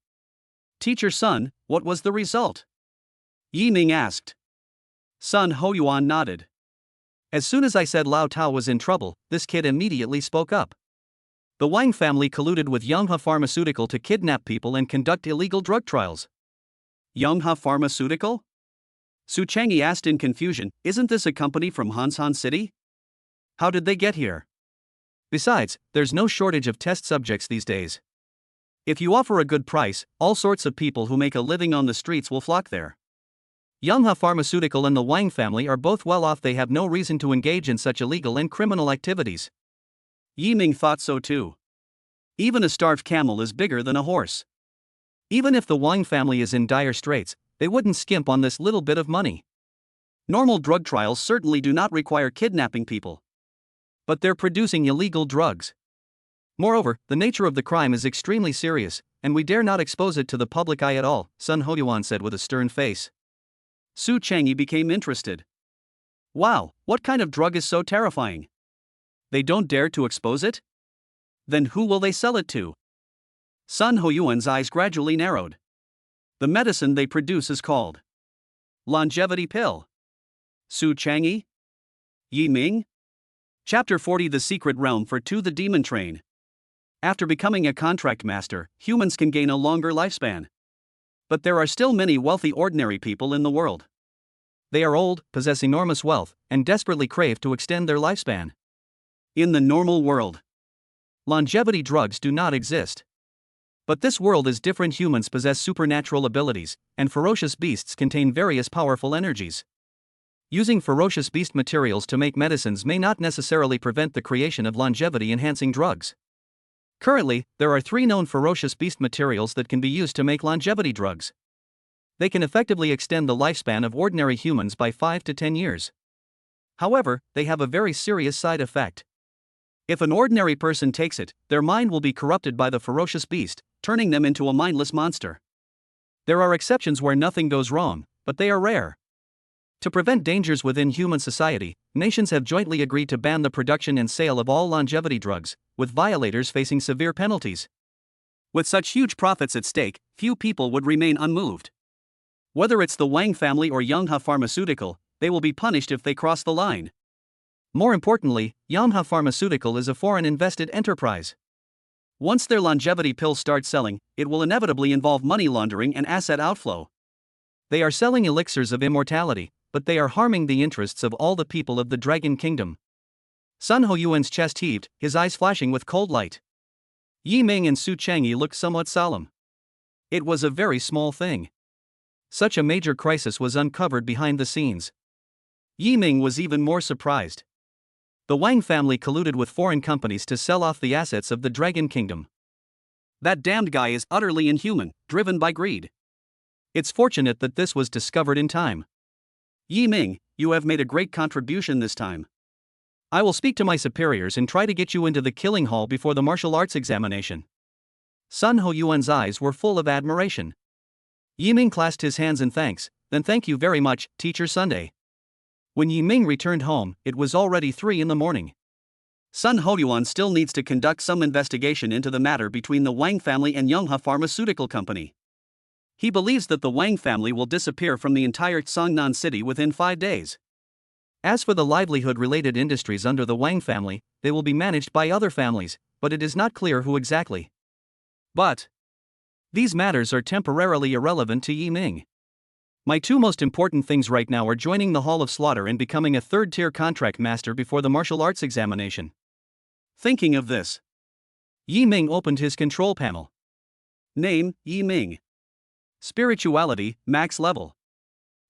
A: Teacher son, what was the result? Yiming asked. Sun Hoyuan nodded. As soon as I said Lao Tao was in trouble, this kid immediately spoke up. The Wang family colluded with Yonghe Pharmaceutical to kidnap people and conduct illegal drug trials. Yonghe Pharmaceutical? Su Chang'e asked in confusion, isn't this a company from Hansan City? How did they get here? Besides, there's no shortage of test subjects these days. If you offer a good price, all sorts of people who make a living on the streets will flock there. Yonghe Pharmaceutical and the Wang family are both well off, they have no reason to engage in such illegal and criminal activities. Yiming thought so too. Even a starved camel is bigger than a horse. Even if the Wang family is in dire straits, they wouldn't skimp on this little bit of money. Normal drug trials certainly do not require kidnapping people. But they're producing illegal drugs. Moreover, the nature of the crime is extremely serious, and we dare not expose it to the public eye at all, Sun Hoyuan said with a stern face. Su Chang'e became interested. Wow, what kind of drug is so terrifying? They don't dare to expose it? Then who will they sell it to? Sun Hoyuan's eyes gradually narrowed. The medicine they produce is called longevity pill. Su Chang'e? Yiming? Chapter 40 The Secret Realm for 2 The Demon Train. After becoming a contract master, humans can gain a longer lifespan. But there are still many wealthy ordinary people in the world. They are old, possess enormous wealth, and desperately crave to extend their lifespan. In the normal world, longevity drugs do not exist. But this world is different. Humans possess supernatural abilities, and ferocious beasts contain various powerful energies. Using ferocious beast materials to make medicines may not necessarily prevent the creation of longevity-enhancing drugs. Currently, there are 3 known ferocious beast materials that can be used to make longevity drugs. They can effectively extend the lifespan of ordinary humans by 5 to 10 years. However, they have a very serious side effect. If an ordinary person takes it, their mind will be corrupted by the ferocious beast, turning them into a mindless monster. There are exceptions where nothing goes wrong, but they are rare. To prevent dangers within human society, nations have jointly agreed to ban the production and sale of all longevity drugs, with violators facing severe penalties. With such huge profits at stake, few people would remain unmoved. Whether it's the Wang family or Yonghe Pharmaceutical, they will be punished if they cross the line. More importantly, Yamaha Pharmaceutical is a foreign invested enterprise. Once their longevity pills start selling, it will inevitably involve money laundering and asset outflow. They are selling elixirs of immortality, but they are harming the interests of all the people of the Dragon Kingdom. Sun Hoyuan's chest heaved, his eyes flashing with cold light. Yi Ming and Su Chang'e looked somewhat solemn. It was a very small thing. Such a major crisis was uncovered behind the scenes. Yi Ming was even more surprised. The Wang family colluded with foreign companies to sell off the assets of the Dragon Kingdom. That damned guy is utterly inhuman, driven by greed. It's fortunate that this was discovered in time. Yi Ming, you have made a great contribution this time. I will speak to my superiors and try to get you into the killing hall before the martial arts examination. Sun Hoyuan's eyes were full of admiration. Yi Ming clasped his hands in thanks, then thank you very much, Teacher Sunday. When Yi Ming returned home, it was already 3 in the morning. Sun Hoyuan still needs to conduct some investigation into the matter between the Wang family and Yamaha Pharmaceutical Company. He believes that the Wang family will disappear from the entire Songnan city within 5 days. As for the livelihood-related industries under the Wang family, they will be managed by other families, but it is not clear who exactly. But these matters are temporarily irrelevant to Yi Ming. My 2 most important things right now are joining the Hall of Slaughter and becoming a 3rd-tier contract master before the martial arts examination. Thinking of this, Yi Ming opened his control panel. Name, Yi Ming. Spirituality, max level.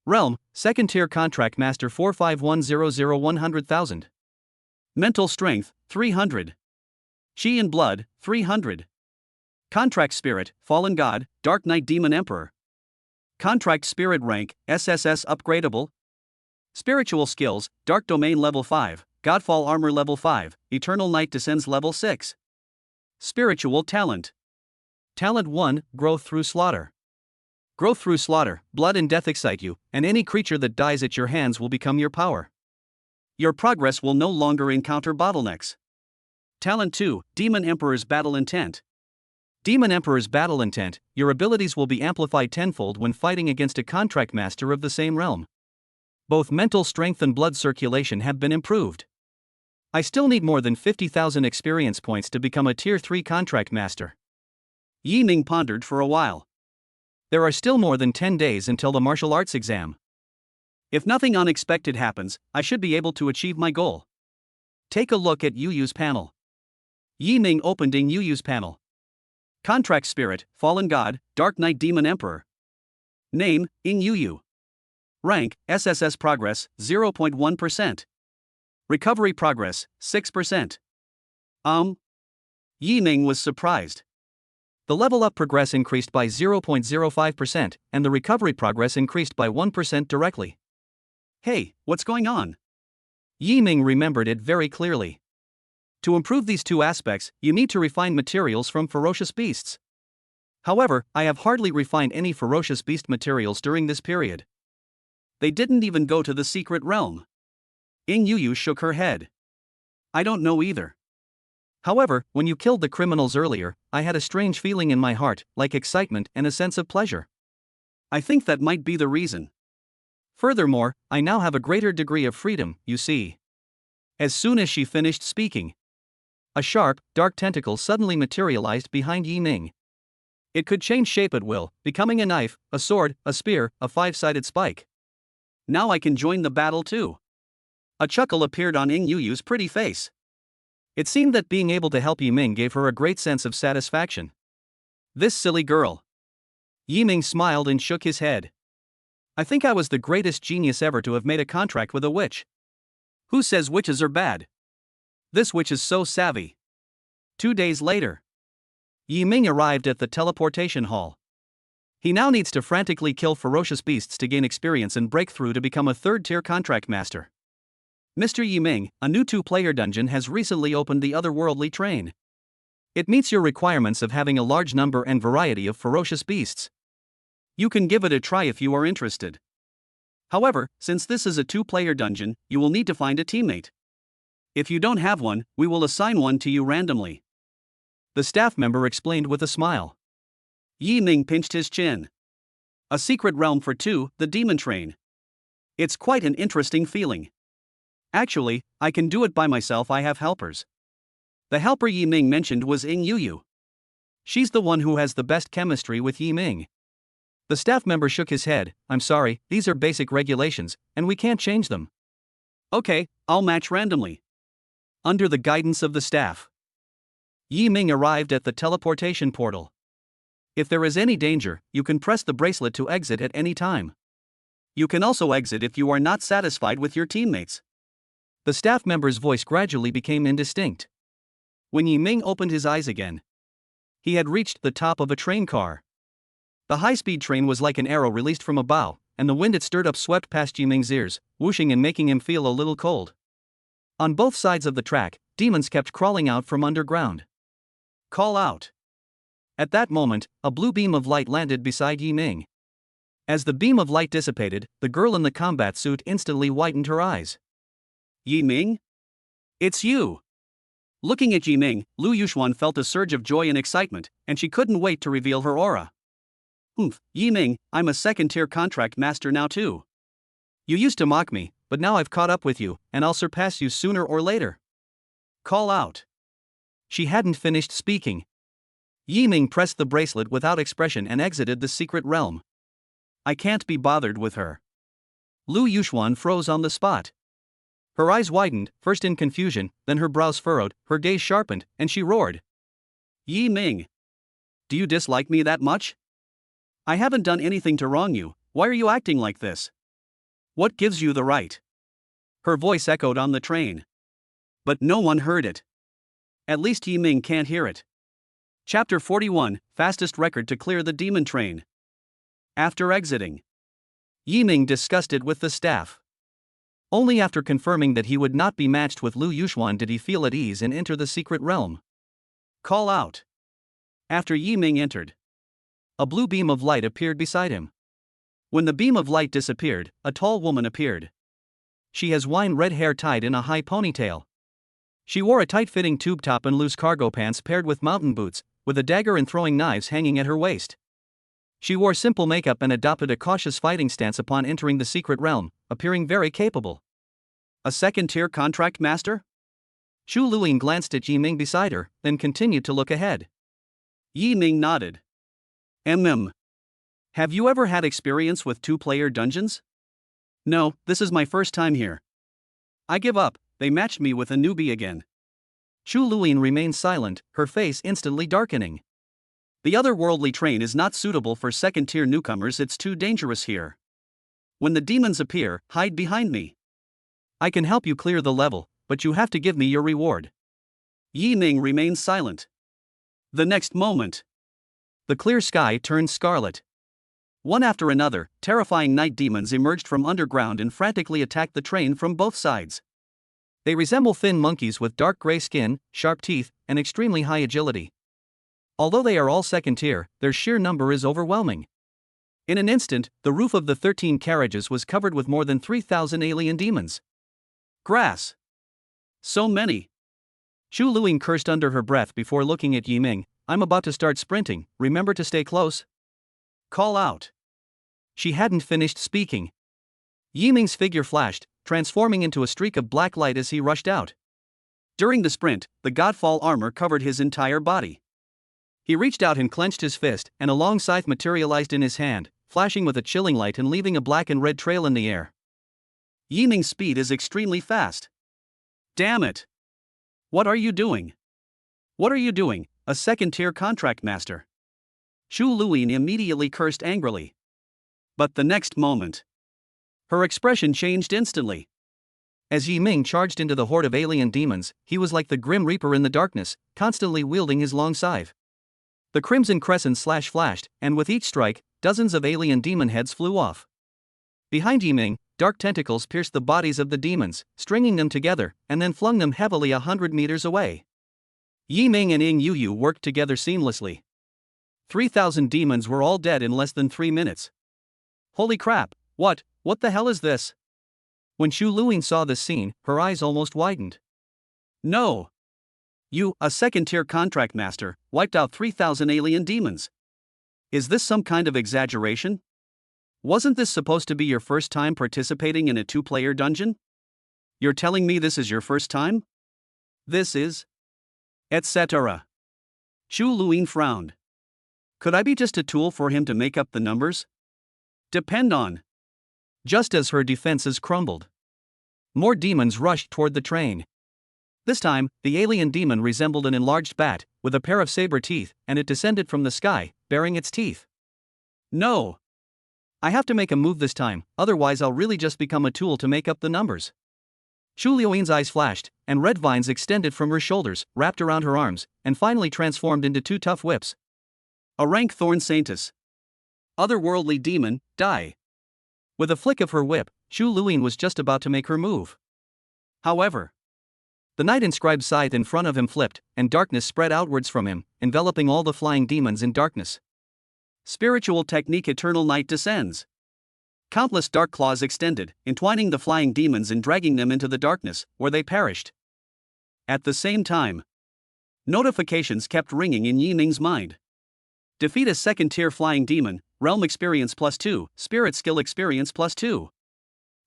A: Realm, 2nd-tier contract master 45100-100,000. Mental strength, 300. Chi and blood, 300. Contract spirit, fallen god, dark knight demon emperor. Contract spirit rank, SSS upgradable. Spiritual skills, dark domain level 5, godfall armor level 5, eternal night descends level 6. Spiritual talent. Talent 1, growth through slaughter. Growth through slaughter, blood and death excite you, and any creature that dies at your hands will become your power. Your progress will no longer encounter bottlenecks. Talent 2, Demon Emperor's battle intent. Demon Emperor's battle intent, your abilities will be amplified tenfold when fighting against a contract master of the same realm. Both mental strength and blood circulation have been improved. I still need more than 50,000 experience points to become a tier 3 contract master. Yi Ming pondered for a while. There are still more than 10 days until the martial arts exam. If nothing unexpected happens, I should be able to achieve my goal. Take a look at Yu Yu's panel. Yi Ming opened Yu Yu's panel. Contract spirit, fallen god, dark knight demon emperor. Name, Yu Yu. Rank, SSS progress, 0.1%. Recovery progress, 6%. Yi Ming was surprised. The level up progress increased by 0.05%, and the recovery progress increased by 1% directly. Hey, what's going on? Yi Ming remembered it very clearly. To improve these 2 aspects, you need to refine materials from ferocious beasts. However, I have hardly refined any ferocious beast materials during this period. They didn't even go to the secret realm. Yu Yu shook her head. I don't know either. However, when you killed the criminals earlier, I had a strange feeling in my heart, like excitement and a sense of pleasure. I think that might be the reason. Furthermore, I now have a greater degree of freedom, you see. As soon as she finished speaking, a sharp, dark tentacle suddenly materialized behind Yi Ming. It could change shape at will, becoming a knife, a sword, a spear, a 5-sided spike. Now I can join the battle too. A chuckle appeared on Yu Yu's pretty face. It seemed that being able to help Yi Ming gave her a great sense of satisfaction. This silly girl. Yi Ming smiled and shook his head. I think I was the greatest genius ever to have made a contract with a witch. Who says witches are bad? This witch is so savvy. 2 days later, Yi Ming arrived at the teleportation hall. He now needs to frantically kill ferocious beasts to gain experience and break through to become a 3rd-tier contract master. Mr. Yi Ming, a new 2-player dungeon has recently opened the Otherworldly Train. It meets your requirements of having a large number and variety of ferocious beasts. You can give it a try if you are interested. However, since this is a 2-player dungeon, you will need to find a teammate. If you don't have one, we will assign one to you randomly. The staff member explained with a smile. Yi Ming pinched his chin. A secret realm for 2, the demon train. It's quite an interesting feeling. Actually, I can do it by myself, I have helpers. The helper Yi Ming mentioned was Ying Yu. She's the one who has the best chemistry with Yi Ming. The staff member shook his head. I'm sorry, these are basic regulations, and we can't change them. Okay, I'll match randomly. Under the guidance of the staff, Yi Ming arrived at the teleportation portal. If there is any danger, you can press the bracelet to exit at any time. You can also exit if you are not satisfied with your teammates. The staff member's voice gradually became indistinct. When Yi Ming opened his eyes again, he had reached the top of a train car. The high-speed train was like an arrow released from a bow, and the wind it stirred up swept past Yi Ming's ears, whooshing and making him feel a little cold. On both sides of the track, demons kept crawling out from underground. Call out. At that moment, a blue beam of light landed beside Yi Ming. As the beam of light dissipated, the girl in the combat suit instantly widened her eyes. Yi Ming? It's you! Looking at Yi Ming, Lu Yuxuan felt a surge of joy and excitement, and she couldn't wait to reveal her aura. Yi Ming, I'm a second-tier contract master now too. You used to mock me, but now I've caught up with you, and I'll surpass you sooner or later. Call out. She hadn't finished speaking. Yi Ming pressed the bracelet without expression and exited the secret realm. I can't be bothered with her. Lu Yuxuan froze on the spot. Her eyes widened, first in confusion, then her brows furrowed, her gaze sharpened, and she roared. Yi Ming! Do you dislike me that much? I haven't done anything to wrong you, why are you acting like this? What gives you the right? Her voice echoed on the train. But no one heard it. At least Yi Ming can't hear it. Chapter 41, Fastest Record to Clear the Demon Train. After exiting, Yi Ming discussed it with the staff. Only after confirming that he would not be matched with Lu Yuxuan did he feel at ease and enter the secret realm. Call out. After Yi Ming entered, a blue beam of light appeared beside him. When the beam of light disappeared, a tall woman appeared. She has wine red hair tied in a high ponytail. She wore a tight-fitting tube top and loose cargo pants paired with mountain boots, with a dagger and throwing knives hanging at her waist. She wore simple makeup and adopted a cautious fighting stance upon entering the secret realm, appearing very capable. A second-tier contract master? Shu Luyin glanced at Yi Ming beside her, then continued to look ahead. Yi Ming nodded. Have you ever had experience with two-player dungeons? No, this is my first time here. I give up, they matched me with a newbie again. Shu Luyin remained silent, her face instantly darkening. The otherworldly train is not suitable for second-tier newcomers, it's too dangerous here. When the demons appear, hide behind me. I can help you clear the level, but you have to give me your reward. Yi Ming remained silent. The next moment, the clear sky turned scarlet. One after another, terrifying night demons emerged from underground and frantically attacked the train from both sides. They resemble thin monkeys with dark gray skin, sharp teeth, and extremely high agility. Although they are all second tier, their sheer number is overwhelming. In an instant, the roof of the 13 carriages was covered with more than 3,000 alien demons. Grass! So many! Shu Luyin cursed under her breath before looking at Yi Ming. I'm about to start sprinting, remember to stay close. Call out. She hadn't finished speaking. Yi Ming's figure flashed, transforming into a streak of black light as he rushed out. During the sprint, the Godfall armor covered his entire body. He reached out and clenched his fist, and a long scythe materialized in his hand, flashing with a chilling light and leaving a black and red trail in the air. Yi Ming's speed is extremely fast. Damn it! What are you doing? What are you doing, a second-tier contract master? Shu Luyin immediately cursed angrily. But the next moment, her expression changed instantly. As Yi Ming charged into the horde of alien demons, he was like the Grim Reaper in the darkness, constantly wielding his long scythe. The crimson crescent flashed, and with each strike, dozens of alien demon heads flew off. Behind Yi Ming, dark tentacles pierced the bodies of the demons, stringing them together, and then flung them heavily 100 meters away. Yi Ming and Ying Yu worked together seamlessly. 3,000 demons were all dead in less than 3 minutes. Holy crap, what the hell is this? When Shu Luyin saw this scene, her eyes almost widened. No! You, a second-tier contract master, wiped out 3,000 alien demons. Is this some kind of exaggeration? Wasn't this supposed to be your first time participating in a two-player dungeon? You're telling me this is your first time? This is? Etc. Chu Luin frowned. Could I be just a tool for him to make up the numbers? Depend on. Just as her defenses crumbled, more demons rushed toward the train. This time, the alien demon resembled an enlarged bat, with a pair of saber teeth, and it descended from the sky, baring its teeth. No! I have to make a move this time, otherwise I'll really just become a tool to make up the numbers. Chu Luin's eyes flashed, and red vines extended from her shoulders, wrapped around her arms, and finally transformed into two tough whips. A rank thorn saintess. Otherworldly demon, die. With a flick of her whip, Chu Luin was just about to make her move. However, the night inscribed scythe in front of him flipped, and darkness spread outwards from him, enveloping all the flying demons in darkness. Spiritual technique eternal night descends. Countless dark claws extended, entwining the flying demons and dragging them into the darkness, where they perished. At the same time, notifications kept ringing in Yi Ming's mind. Defeat a second-tier flying demon, realm experience +2, spirit skill experience +2.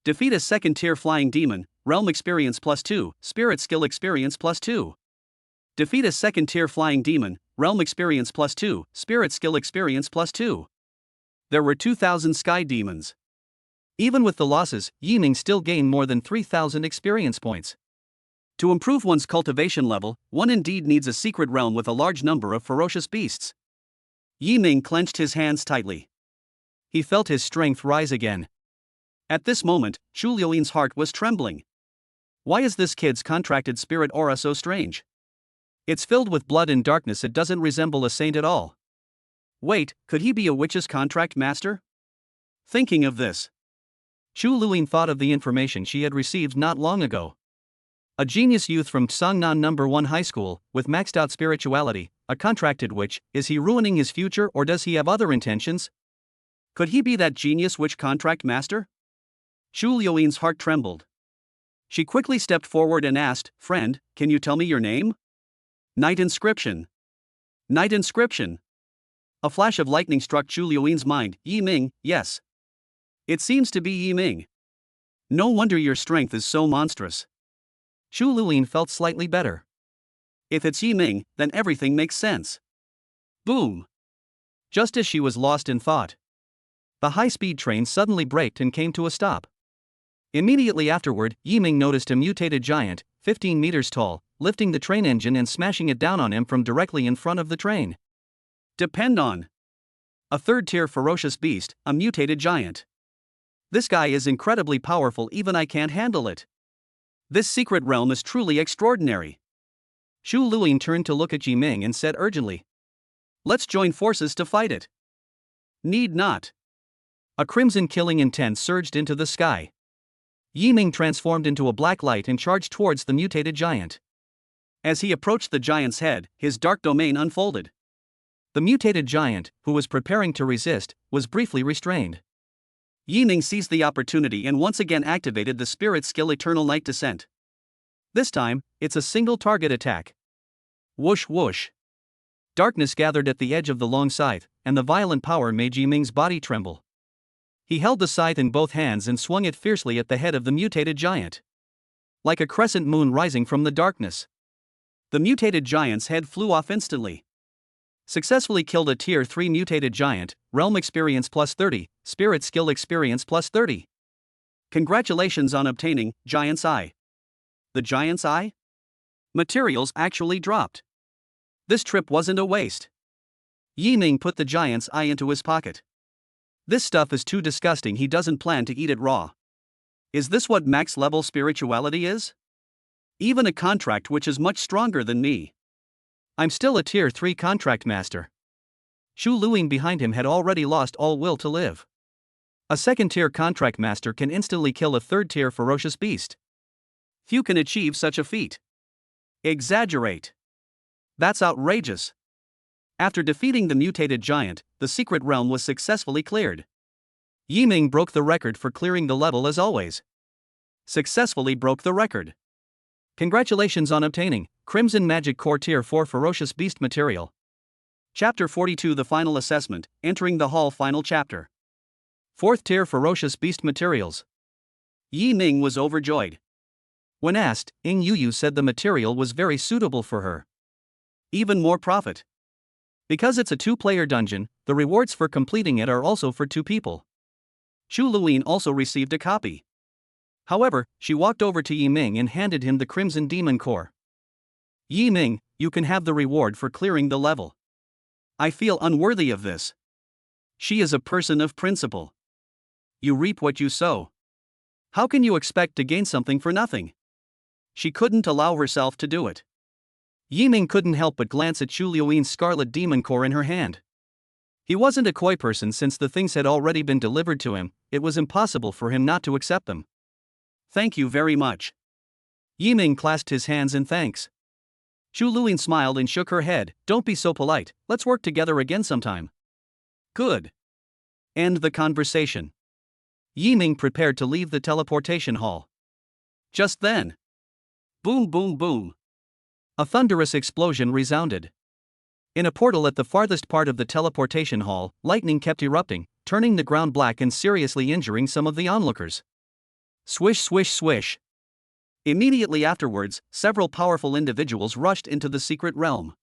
A: Defeat a second-tier flying demon, realm experience +2, spirit skill experience +2. Defeat a second-tier flying demon, realm experience +2, spirit skill experience +2. There were 2,000 sky demons. Even with the losses, Yi Ming still gained more than 3,000 experience points. To improve one's cultivation level, one indeed needs a secret realm with a large number of ferocious beasts. Yi Ming clenched his hands tightly. He felt his strength rise again. At this moment, Chu Luin's heart was trembling. Why is this kid's contracted spirit aura so strange? It's filled with blood and darkness. It doesn't resemble a saint at all. Wait, could he be a witch's contract master? Thinking of this, Chu Luin thought of the information she had received not long ago. A genius youth from Songnan No. 1 High School, with maxed out spirituality, a contracted witch. Is he ruining his future or does he have other intentions? Could he be that genius witch contract master? Chu Luin's heart trembled. She quickly stepped forward and asked, "Friend, can you tell me your name?" Night inscription. Night inscription. A flash of lightning struck Chu Luin's mind. Yi Ming, yes. It seems to be Yi Ming. No wonder your strength is so monstrous. Chu Luin felt slightly better. If it's Yi Ming, then everything makes sense. Boom! Just as she was lost in thought, the high-speed train suddenly braked and came to a stop. Immediately afterward, Yi Ming noticed a mutated giant, 15 meters tall, lifting the train engine and smashing it down on him from directly in front of the train. Depend on. A third-tier ferocious beast, a mutated giant. This guy is incredibly powerful, even I can't handle it. This secret realm is truly extraordinary. Chu Luin turned to look at Yi Ming and said urgently, "Let's join forces to fight it." Need not. A crimson killing intent surged into the sky. Yi Ming transformed into a black light and charged towards the mutated giant. As he approached the giant's head, his dark domain unfolded. The mutated giant, who was preparing to resist, was briefly restrained. Yi Ming seized the opportunity and once again activated the spirit skill Eternal Night Descent. This time, it's a single target attack. Whoosh whoosh. Darkness gathered at the edge of the long scythe, and the violent power made Yi Ming's body tremble. He held the scythe in both hands and swung it fiercely at the head of the mutated giant. Like a crescent moon rising from the darkness, the mutated giant's head flew off instantly. Successfully killed a tier 3 mutated giant, realm experience +30, spirit skill experience +30. Congratulations on obtaining Giant's Eye. The Giant's Eye? Materials actually dropped. This trip wasn't a waste. Yi Ming put the Giant's Eye into his pocket. This stuff is too disgusting, he doesn't plan to eat it raw. Is this what max level spirituality is? Even a contract which is much stronger than me. I'm still a tier 3 contract master. Chu Luin behind him had already lost all will to live. A second-tier contract master can instantly kill a third-tier ferocious beast. Few can achieve such a feat. Exaggerate. That's outrageous. After defeating the mutated giant, the secret realm was successfully cleared. Yi Ming broke the record for clearing the level as always. Successfully broke the record. Congratulations on obtaining Crimson Magic Core Tier 4 Ferocious Beast Material. Chapter 42 The Final Assessment, Entering the Hall Final Chapter. 4th Tier Ferocious Beast Materials. Yi Ming was overjoyed. When asked, Ing Yu said the material was very suitable for her. Even more profit. Because it's a two-player dungeon, the rewards for completing it are also for two people. Chu Luin also received a copy. However, she walked over to Yi Ming and handed him the Crimson Demon Core. Yi Ming, you can have the reward for clearing the level. I feel unworthy of this. She is a person of principle. You reap what you sow. How can you expect to gain something for nothing? She couldn't allow herself to do it. Yi Ming couldn't help but glance at Chu Luin's Scarlet Demon Core in her hand. He wasn't a coy person since the things had already been delivered to him, it was impossible for him not to accept them. Thank you very much. Yi Ming clasped his hands in thanks. Chu Luin smiled and shook her head. Don't be so polite, let's work together again sometime. Good. End the conversation. Yi Ming prepared to leave the teleportation hall. Just then. Boom boom boom. A thunderous explosion resounded. In a portal at the farthest part of the teleportation hall, lightning kept erupting, turning the ground black and seriously injuring some of the onlookers. Swish swish swish. Immediately afterwards, several powerful individuals rushed into the secret realm.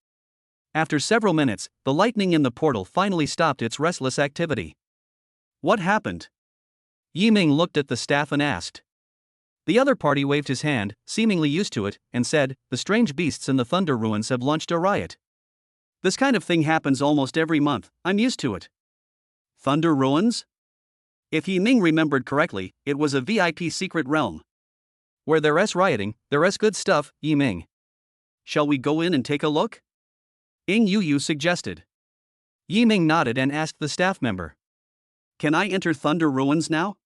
A: After several minutes, the lightning in the portal finally stopped its restless activity. What happened? Yi Ming looked at the staff and asked. The other party waved his hand, seemingly used to it, and said, the strange beasts in the Thunder Ruins have launched a riot. This kind of thing happens almost every month, I'm used to it. Thunder Ruins? If Yi Ming remembered correctly, it was a VIP secret realm. Where there's rioting, there's good stuff, Yi Ming. Shall we go in and take a look? Ing Yu suggested. Yi Ming nodded and asked the staff member. Can I enter Thunder Ruins now?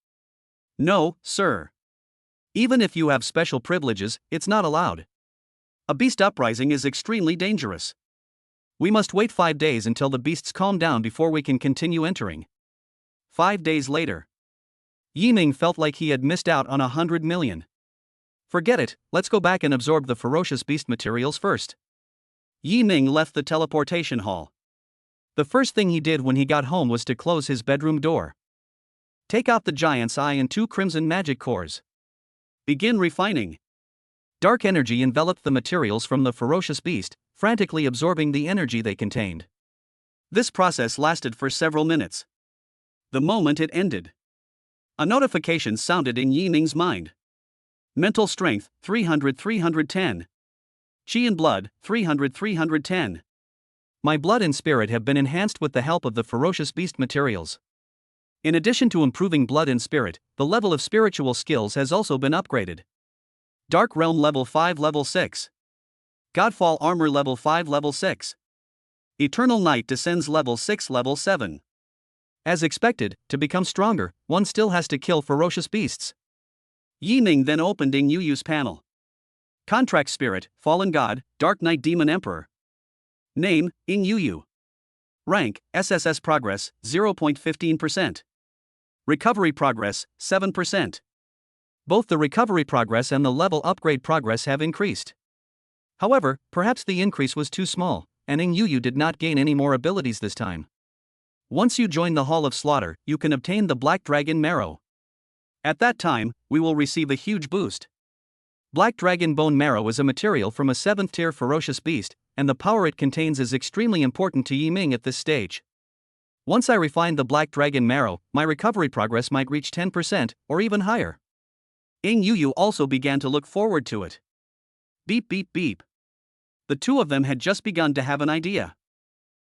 A: No, sir. Even if you have special privileges, it's not allowed. A beast uprising is extremely dangerous. We must wait 5 days until the beasts calm down before we can continue entering. 5 days later. Yi Ming felt like he had missed out on 100 million. Forget it, let's go back and absorb the ferocious beast materials first. Yi Ming left the teleportation hall. The first thing he did when he got home was to close his bedroom door. Take out the giant's eye and 2 crimson magic cores. Begin refining. Dark energy enveloped the materials from the ferocious beast, frantically absorbing the energy they contained. This process lasted for several minutes. The moment it ended, a notification sounded in Yi Ming's mind. Mental strength, 300-310. Qi and blood, 300-310. My blood and spirit have been enhanced with the help of the ferocious beast materials. In addition to improving blood and spirit, the level of spiritual skills has also been upgraded. Dark Realm level 5 level 6. Godfall Armor level 5 level 6. Eternal Night Descends level 6 level 7. As expected, to become stronger, one still has to kill ferocious beasts. Yi Ming then opened Ing Yu's panel. Contract Spirit, Fallen God, Dark Knight Demon Emperor. Name, Ing Yu. Rank, SSS Progress, 0.15%. Recovery Progress, 7%. Both the recovery progress and the level upgrade progress have increased. However, perhaps the increase was too small, and Ing Yu did not gain any more abilities this time. Once you join the Hall of Slaughter, you can obtain the Black Dragon Marrow. At that time, we will receive a huge boost. Black Dragon Bone Marrow is a material from a 7th tier ferocious beast, and the power it contains is extremely important to Yi Ming at this stage. Once I refine the Black Dragon Marrow, my recovery progress might reach 10% or even higher. Ing Yu also began to look forward to it. Beep beep beep. The two of them had just begun to have an idea.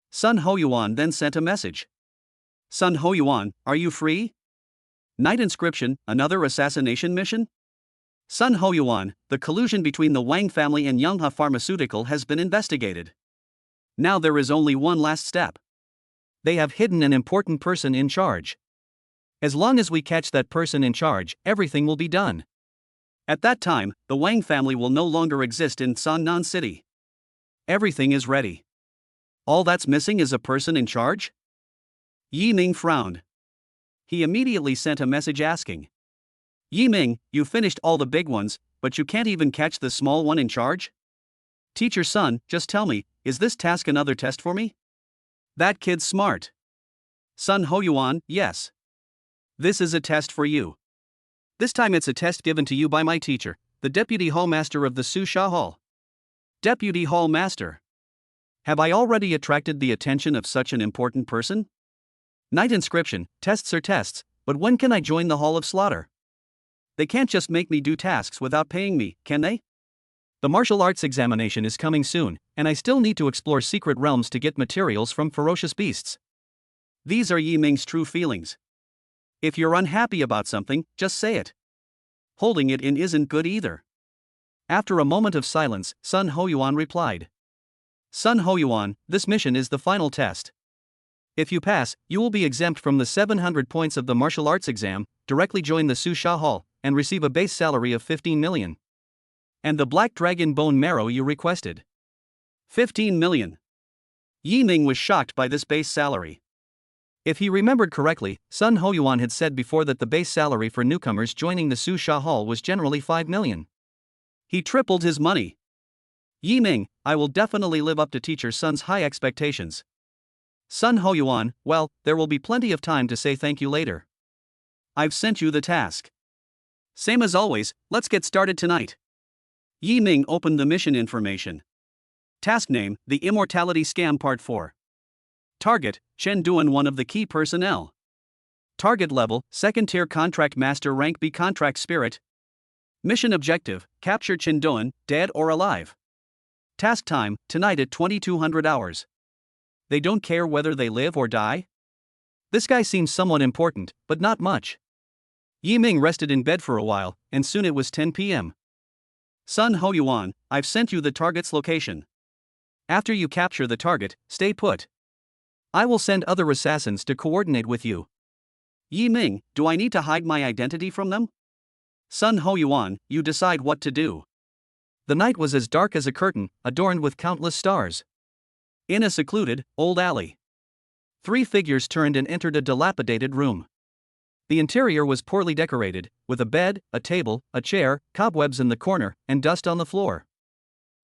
A: Sun Hoyuan then sent a message. Sun Hoyuan, are you free? Night Inscription, another assassination mission? Sun Hoyuan, the collusion between the Wang family and Yonghe Pharmaceutical has been investigated. Now there is only one last step. They have hidden an important person in charge. As long as we catch that person in charge, everything will be done. At that time, the Wang family will no longer exist in Sannan City. Everything is ready. All that's missing is a person in charge? Yi Ming frowned. He immediately sent a message asking. Yi Ming, you finished all the big ones, but you can't even catch the small one in charge? Teacher Sun, just tell me, is this task another test for me? That kid's smart. Sun Hoyuan, yes. This is a test for you. This time it's a test given to you by my teacher, the Deputy Hallmaster of the Su Sha Hall. Deputy Hallmaster. Have I already attracted the attention of such an important person? Knight inscription, tests are tests, but when can I join the Hall of Slaughter? They can't just make me do tasks without paying me, can they? The martial arts examination is coming soon, and I still need to explore secret realms to get materials from ferocious beasts. These are Yi Ming's true feelings. If you're unhappy about something, just say it. Holding it in isn't good either. After a moment of silence, Sun Hoyuan replied. Sun Hoyuan, this mission is the final test. If you pass, you will be exempt from the 700 points of the martial arts exam, directly join the Su Sha Hall, and receive a base salary of 15 million. And the black dragon bone marrow you requested. 15 million. Yi Ming was shocked by this base salary. If he remembered correctly, Sun Hoyuan had said before that the base salary for newcomers joining the Su Sha Hall was generally 5 million. He tripled his money. Yi Ming, I will definitely live up to teacher Sun's high expectations. Sun Hoyuan, well, there will be plenty of time to say thank you later. I've sent you the task. Same as always, let's get started tonight. Yi Ming opened the mission information. Task name, The Immortality Scam Part 4. Target, Chen Duan, one of the key personnel. Target level, 2nd tier contract master, rank B contract spirit. Mission objective, capture Chen Duan, dead or alive. Task time, tonight at 2200 hours. They don't care whether they live or die? This guy seems somewhat important, but not much. Yi Ming rested in bed for a while, and soon it was 10 p.m. Sun Hoyuan, I've sent you the target's location. After you capture the target, stay put. I will send other assassins to coordinate with you. Yi Ming, do I need to hide my identity from them? Sun Hoyuan, you decide what to do. The night was as dark as a curtain, adorned with countless stars. In a secluded, old alley, 3 figures turned and entered a dilapidated room. The interior was poorly decorated, with a bed, a table, a chair, cobwebs in the corner, and dust on the floor.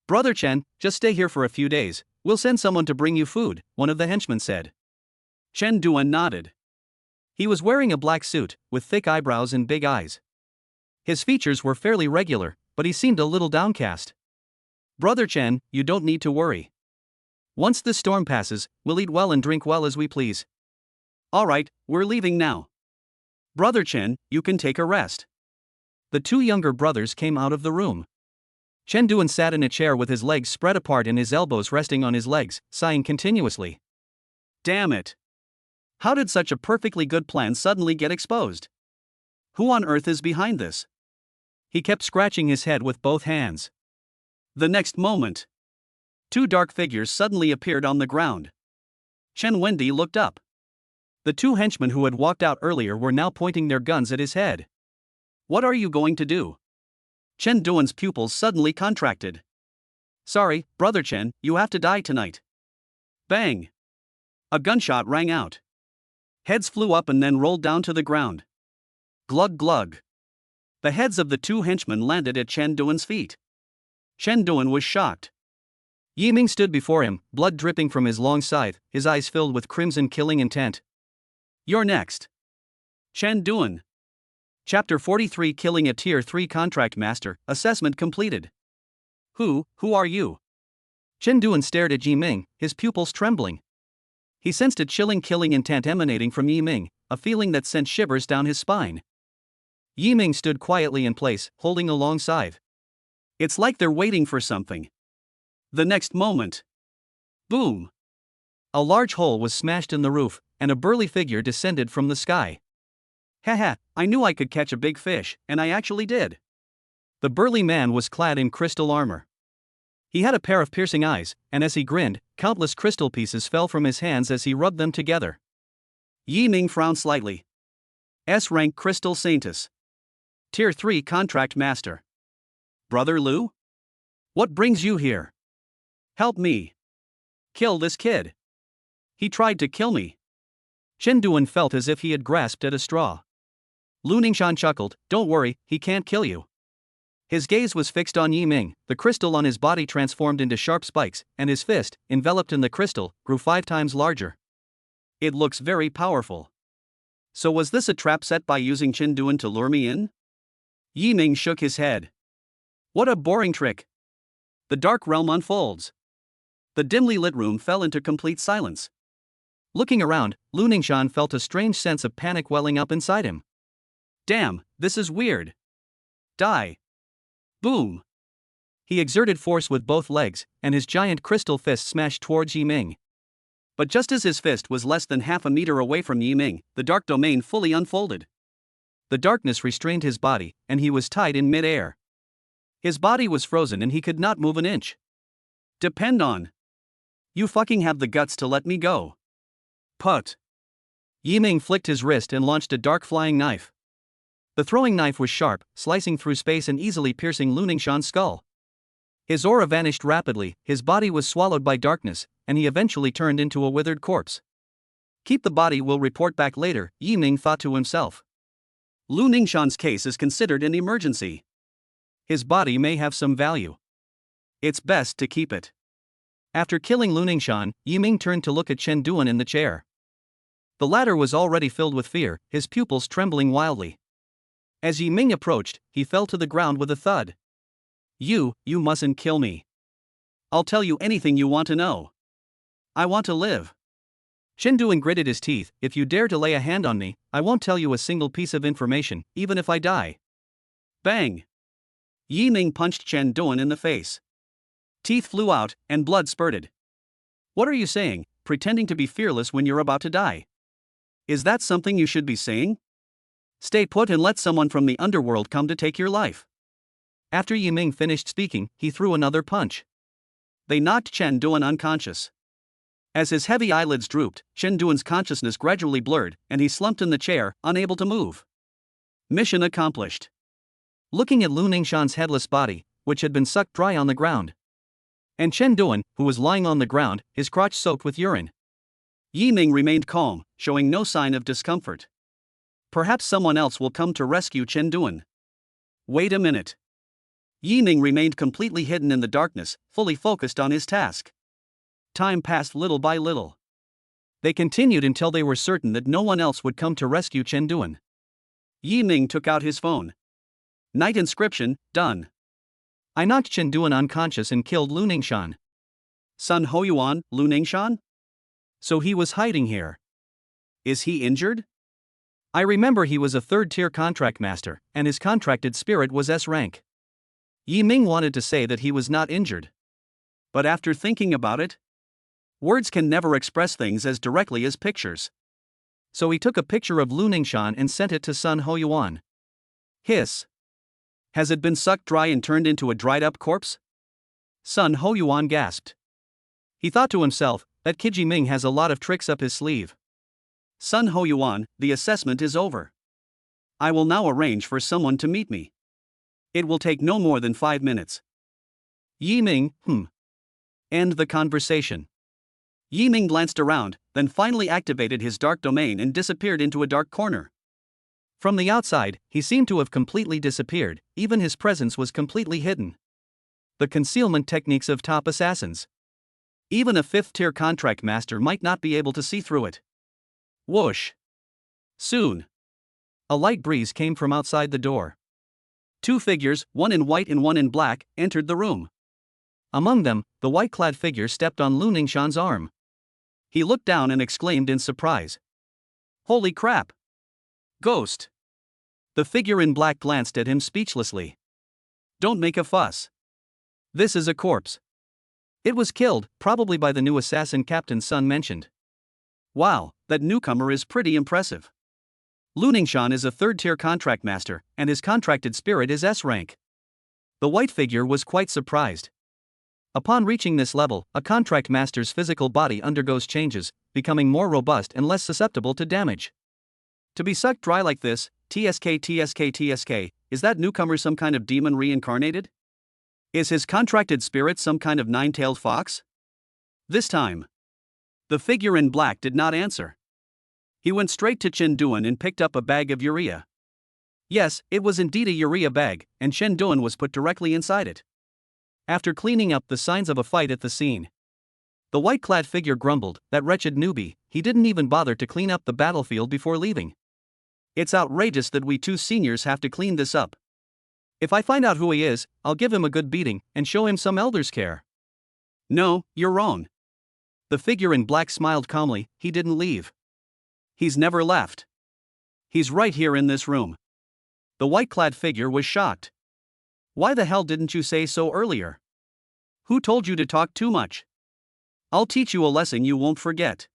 A: Brother Chen, just stay here for a few days, we'll send someone to bring you food, one of the henchmen said. Chen Duan nodded. He was wearing a black suit, with thick eyebrows and big eyes. His features were fairly regular, but he seemed a little downcast. Brother Chen, you don't need to worry. Once the storm passes, we'll eat well and drink well as we please. Alright, we're leaving now. Brother Chen, you can take a rest. The 2 younger brothers came out of the room. Chen Duan sat in a chair with his legs spread apart and his elbows resting on his legs, sighing continuously. Damn it! How did such a perfectly good plan suddenly get exposed? Who on earth is behind this? He kept scratching his head with both hands. The next moment, 2 dark figures suddenly appeared on the ground. Chen Wendy looked up. The 2 henchmen who had walked out earlier were now pointing their guns at his head. What are you going to do? Chen Duan's pupils suddenly contracted. Sorry, Brother Chen, you have to die tonight. Bang! A gunshot rang out. Heads flew up and then rolled down to the ground. Glug glug. The heads of the 2 henchmen landed at Chen Duan's feet. Chen Duan was shocked. Yi Ming stood before him, blood dripping from his long scythe, his eyes filled with crimson killing intent. You're next. Chen Duan. Chapter 43, Killing a Tier 3 Contract Master, Assessment completed. Who are you? Chen Duan stared at Yi Ming, his pupils trembling. He sensed a chilling killing intent emanating from Yi Ming, a feeling that sent shivers down his spine. Yi Ming stood quietly in place, holding a long scythe. It's like they're waiting for something. The next moment. Boom! A large hole was smashed in the roof, and a burly figure descended from the sky. Haha, I knew I could catch a big fish, and I actually did. The burly man was clad in crystal armor. He had a pair of piercing eyes, and as he grinned, countless crystal pieces fell from his hands as he rubbed them together. Yi Ming frowned slightly. S-rank crystal saintess. Tier 3 contract master. Brother Liu? What brings you here? Help me. Kill this kid. He tried to kill me. Chen Duan felt as if he had grasped at a straw. Lu Ningshan chuckled, don't worry, he can't kill you. His gaze was fixed on Yi Ming, the crystal on his body transformed into sharp spikes, and his fist, enveloped in the crystal, grew 5 times larger. It looks very powerful. So was this a trap set by using Chen Duan to lure me in? Yi Ming shook his head. What a boring trick. The dark realm unfolds. The dimly lit room fell into complete silence. Looking around, Lu Ningshan felt a strange sense of panic welling up inside him. Damn, this is weird. Die. Boom. He exerted force with both legs, and his giant crystal fist smashed towards Yiming. But just as his fist was less than half a meter away from Yiming, the dark domain fully unfolded. The darkness restrained his body, and he was tied in mid-air. His body was frozen and he could not move an inch. Depend on. You fucking have the guts to let me go. Put. Yiming flicked his wrist and launched a dark flying knife. The throwing knife was sharp, slicing through space and easily piercing Lu Ningshan's skull. His aura vanished rapidly, his body was swallowed by darkness, and he eventually turned into a withered corpse. Keep the body, we'll report back later, Yiming thought to himself. Lu Ningshan's case is considered an emergency. His body may have some value. It's best to keep it. After killing Lu Ningshan, Yiming turned to look at Chen Duan in the chair. The latter was already filled with fear, his pupils trembling wildly. As Yiming approached, he fell to the ground with a thud. You mustn't kill me. I'll tell you anything you want to know. I want to live. Chen Duan gritted his teeth. If you dare to lay a hand on me, I won't tell you a single piece of information, even if I die. Bang! Yiming punched Chen Duan in the face. Teeth flew out, and blood spurted. What are you saying, pretending to be fearless when you're about to die? Is that something you should be saying? Stay put and let someone from the underworld come to take your life. After Yiming finished speaking, he threw another punch. They knocked Chen Duan unconscious. As his heavy eyelids drooped, Chen Duan's consciousness gradually blurred, and he slumped in the chair, unable to move. Mission accomplished. Looking at Lu Ningshan's headless body, which had been sucked dry on the ground, and Chen Duan, who was lying on the ground, his crotch soaked with urine, Yiming remained calm, showing no sign of discomfort. Perhaps someone else will come to rescue Chen Duan. Wait a minute. Yiming remained completely hidden in the darkness, fully focused on his task. Time passed little by little. They continued until they were certain that no one else would come to rescue Chen Duan. Yiming took out his phone. Night inscription, done. I knocked Chen Duan unconscious and killed Lu Ningshan. Sun Hoyuan, Lu Ningshan? So he was hiding here. Is he injured? I remember he was a third-tier contract master, and his contracted spirit was S rank. Yiming wanted to say that he was not injured. But after thinking about it, words can never express things as directly as pictures. So he took a picture of Lu Ningshan and sent it to Sun Hoyuan. Hiss. Has it been sucked dry and turned into a dried-up corpse? Sun Hoyuan gasped. He thought to himself, that Kid Yiming has a lot of tricks up his sleeve. Sun Hoyuan, the assessment is over. I will now arrange for someone to meet me. It will take no more than 5 minutes. Yiming, End the conversation. Yiming glanced around, then finally activated his dark domain and disappeared into a dark corner. From the outside, he seemed to have completely disappeared, even his presence was completely hidden. The concealment techniques of top assassins. Even a 5th-tier contract master might not be able to see through it. Whoosh! Soon. A light breeze came from outside the door. 2 figures, one in white and one in black, entered the room. Among them, the white-clad figure stepped on Lu Ningshan's arm. He looked down and exclaimed in surprise. Holy crap! Ghost! The figure in black glanced at him speechlessly. Don't make a fuss. This is a corpse. It was killed, probably by the new assassin Captain Sun mentioned. Wow, that newcomer is pretty impressive. Lu Ningshan is a 3rd-tier contract master, and his contracted spirit is S rank. The white figure was quite surprised. Upon reaching this level, a contract master's physical body undergoes changes, becoming more robust and less susceptible to damage. To be sucked dry like this, TSK, is that newcomer some kind of demon reincarnated? Is his contracted spirit some kind of 9-tailed fox? This time, the figure in black did not answer. He went straight to Chen Duan and picked up a bag of urea. Yes, it was indeed a urea bag, and Chen Duan was put directly inside it. After cleaning up the signs of a fight at the scene, the white-clad figure grumbled, that wretched newbie, he didn't even bother to clean up the battlefield before leaving. It's outrageous that we 2 seniors have to clean this up. If I find out who he is, I'll give him a good beating and show him some elder's care. No, you're wrong. The figure in black smiled calmly. He didn't leave. He's never left. He's right here in this room. The white-clad figure was shocked. Why the hell didn't you say so earlier? Who told you to talk too much? I'll teach you a lesson you won't forget.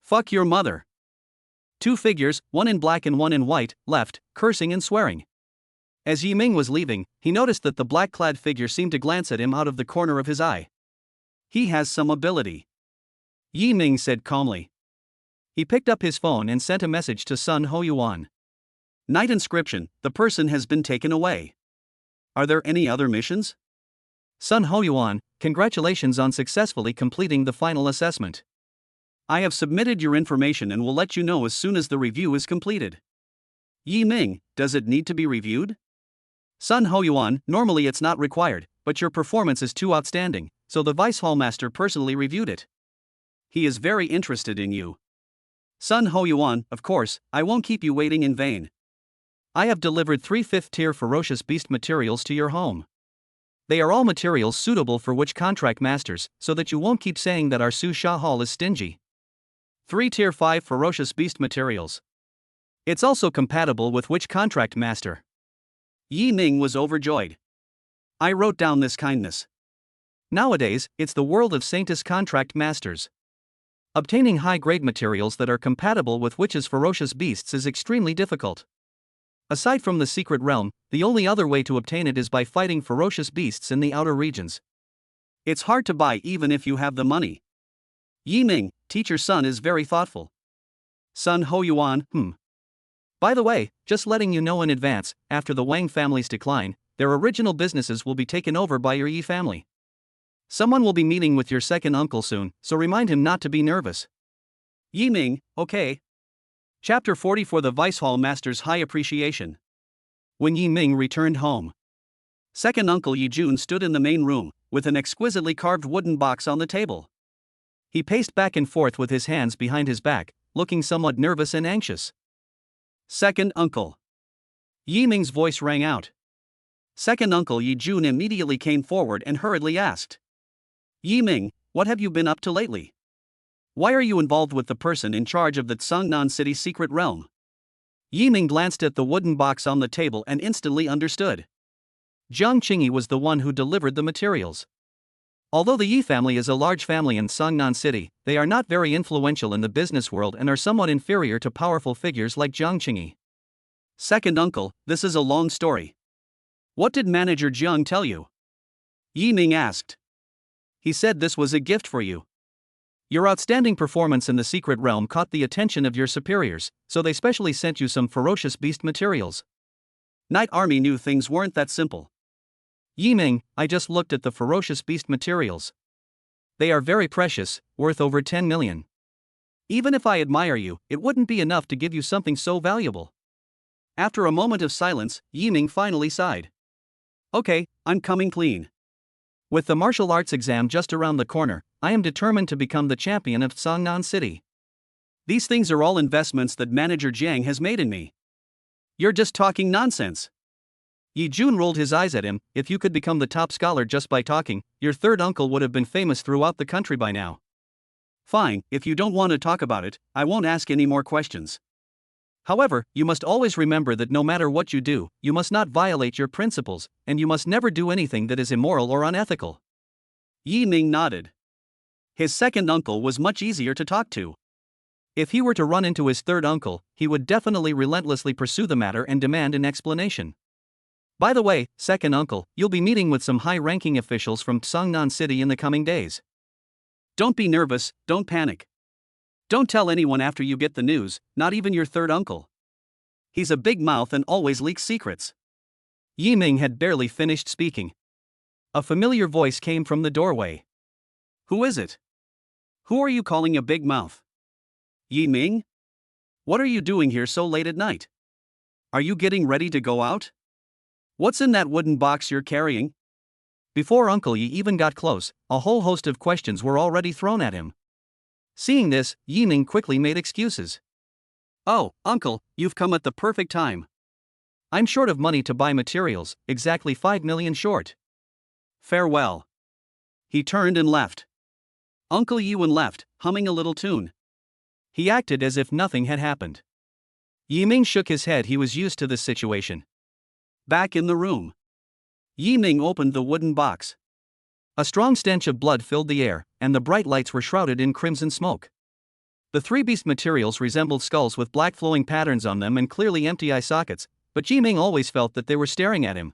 A: Fuck your mother. Two figures, one in black and one in white, left, cursing and swearing. As Yi Ming was leaving, he noticed that the black-clad figure seemed to glance at him out of the corner of his eye. He has some ability, Yi Ming said calmly. He picked up his phone and sent a message to Sun Hoyuan. Night inscription, the person has been taken away. Are there any other missions? Sun Hoyuan, congratulations on successfully completing the final assessment. I have submitted your information and will let you know as soon as the review is completed. Yi Ming, does it need to be reviewed? Sun Hoyuan, normally it's not required, but your performance is too outstanding, so the Vice Hallmaster personally reviewed it. He is very interested in you. Sun Hoyuan, of course, I won't keep you waiting in vain. I have delivered 3 5th-tier ferocious beast materials to your home. They are all materials suitable for witch contract masters, so that you won't keep saying that our Su Sha Hall is stingy. 3 tier 5 ferocious beast materials. It's also compatible with witch contract master. Yi Ming was overjoyed. I wrote down this kindness. Nowadays, it's the world of saintess contract masters. Obtaining high-grade materials that are compatible with witches' ferocious beasts is extremely difficult. Aside from the secret realm, the only other way to obtain it is by fighting ferocious beasts in the outer regions. It's hard to buy even if you have the money. Yi Ming, teacher Sun is very thoughtful. Sun Hoyuan, By the way, just letting you know in advance, after the Wang family's decline, their original businesses will be taken over by your Yi family. Someone will be meeting with your second uncle soon, so remind him not to be nervous. Yi Ming, okay. Chapter 40 for the Vice Hall Master's High Appreciation. When Yi Ming returned home, second uncle Yi Jun stood in the main room, with an exquisitely carved wooden box on the table. He paced back and forth with his hands behind his back, looking somewhat nervous and anxious. Second uncle. Yi Ming's voice rang out. Second uncle Yi Jun immediately came forward and hurriedly asked. Yi Ming, what have you been up to lately? Why are you involved with the person in charge of the Tsangnan City's secret realm? Yi Ming glanced at the wooden box on the table and instantly understood. Jiang Qingyi was the one who delivered the materials. Although the Yi family is a large family in Tsangnan City, they are not very influential in the business world and are somewhat inferior to powerful figures like Jiang Qingyi. Second uncle, this is a long story. What did Manager Jiang tell you? Yi Ming asked. He said this was a gift for you. Your outstanding performance in the secret realm caught the attention of your superiors, so they specially sent you some ferocious beast materials. Night Army knew things weren't that simple. Yi Ming, I just looked at the ferocious beast materials. They are very precious, worth over 10 million. Even if I admire you, it wouldn't be enough to give you something so valuable. After a moment of silence, Yi Ming finally sighed. Okay, I'm coming clean. With the martial arts exam just around the corner, I am determined to become the champion of Tsangnan City. These things are all investments that Manager Jiang has made in me. You're just talking nonsense. Yi Jun rolled his eyes at him. If you could become the top scholar just by talking, your third uncle would have been famous throughout the country by now. Fine, if you don't want to talk about it, I won't ask any more questions. However, you must always remember that no matter what you do, you must not violate your principles, and you must never do anything that is immoral or unethical. Yi Ming nodded. His second uncle was much easier to talk to. If he were to run into his third uncle, he would definitely relentlessly pursue the matter and demand an explanation. By the way, second uncle, you'll be meeting with some high-ranking officials from Tsangnan City in the coming days. Don't be nervous, don't panic. Don't tell anyone after you get the news, not even your third uncle. He's a big mouth and always leaks secrets. Yi Ming had barely finished speaking. A familiar voice came from the doorway. Who is it? Who are you calling a big mouth? Yi Ming? What are you doing here so late at night? Are you getting ready to go out? What's in that wooden box you're carrying? Before Uncle Yi even got close, a whole host of questions were already thrown at him. Seeing this, Yi Ming quickly made excuses. Oh, Uncle, you've come at the perfect time. I'm short of money to buy materials, exactly 5 million short. Farewell. He turned and left. Uncle Yuan left, humming a little tune. He acted as if nothing had happened. Yiming shook his head. He was used to this situation. Back in the room, Yiming opened the wooden box. A strong stench of blood filled the air, and the bright lights were shrouded in crimson smoke. The three beast materials resembled skulls with black flowing patterns on them and clearly empty eye sockets, but Yiming always felt that they were staring at him.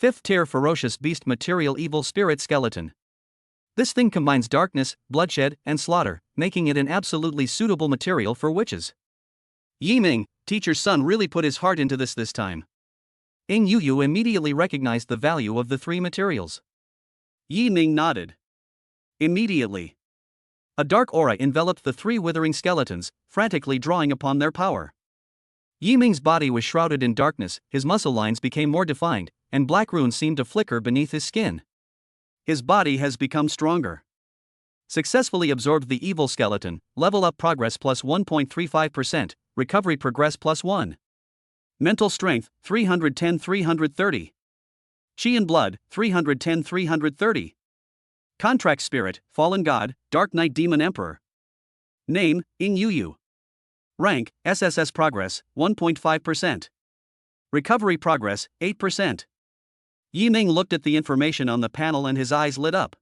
A: 5th tier ferocious beast material evil spirit skeleton. This thing combines darkness, bloodshed, and slaughter, making it an absolutely suitable material for witches. Yiming, teacher's son, really put his heart into this time. Ing Yu immediately recognized the value of the three materials. Yiming nodded. Immediately, a dark aura enveloped the three withering skeletons, frantically drawing upon their power. Yiming's body was shrouded in darkness, his muscle lines became more defined, and black runes seemed to flicker beneath his skin. His body has become stronger. Successfully absorbed the evil skeleton, level up progress plus 1.35%, recovery progress plus 1. Mental strength, 310-330. Chi and blood, 310-330. Contract spirit, fallen god, dark knight demon emperor. Name, Ing Yu. Rank, SSS progress, 1.5%. Recovery progress, 8%. Yiming looked at the information on the panel and his eyes lit up.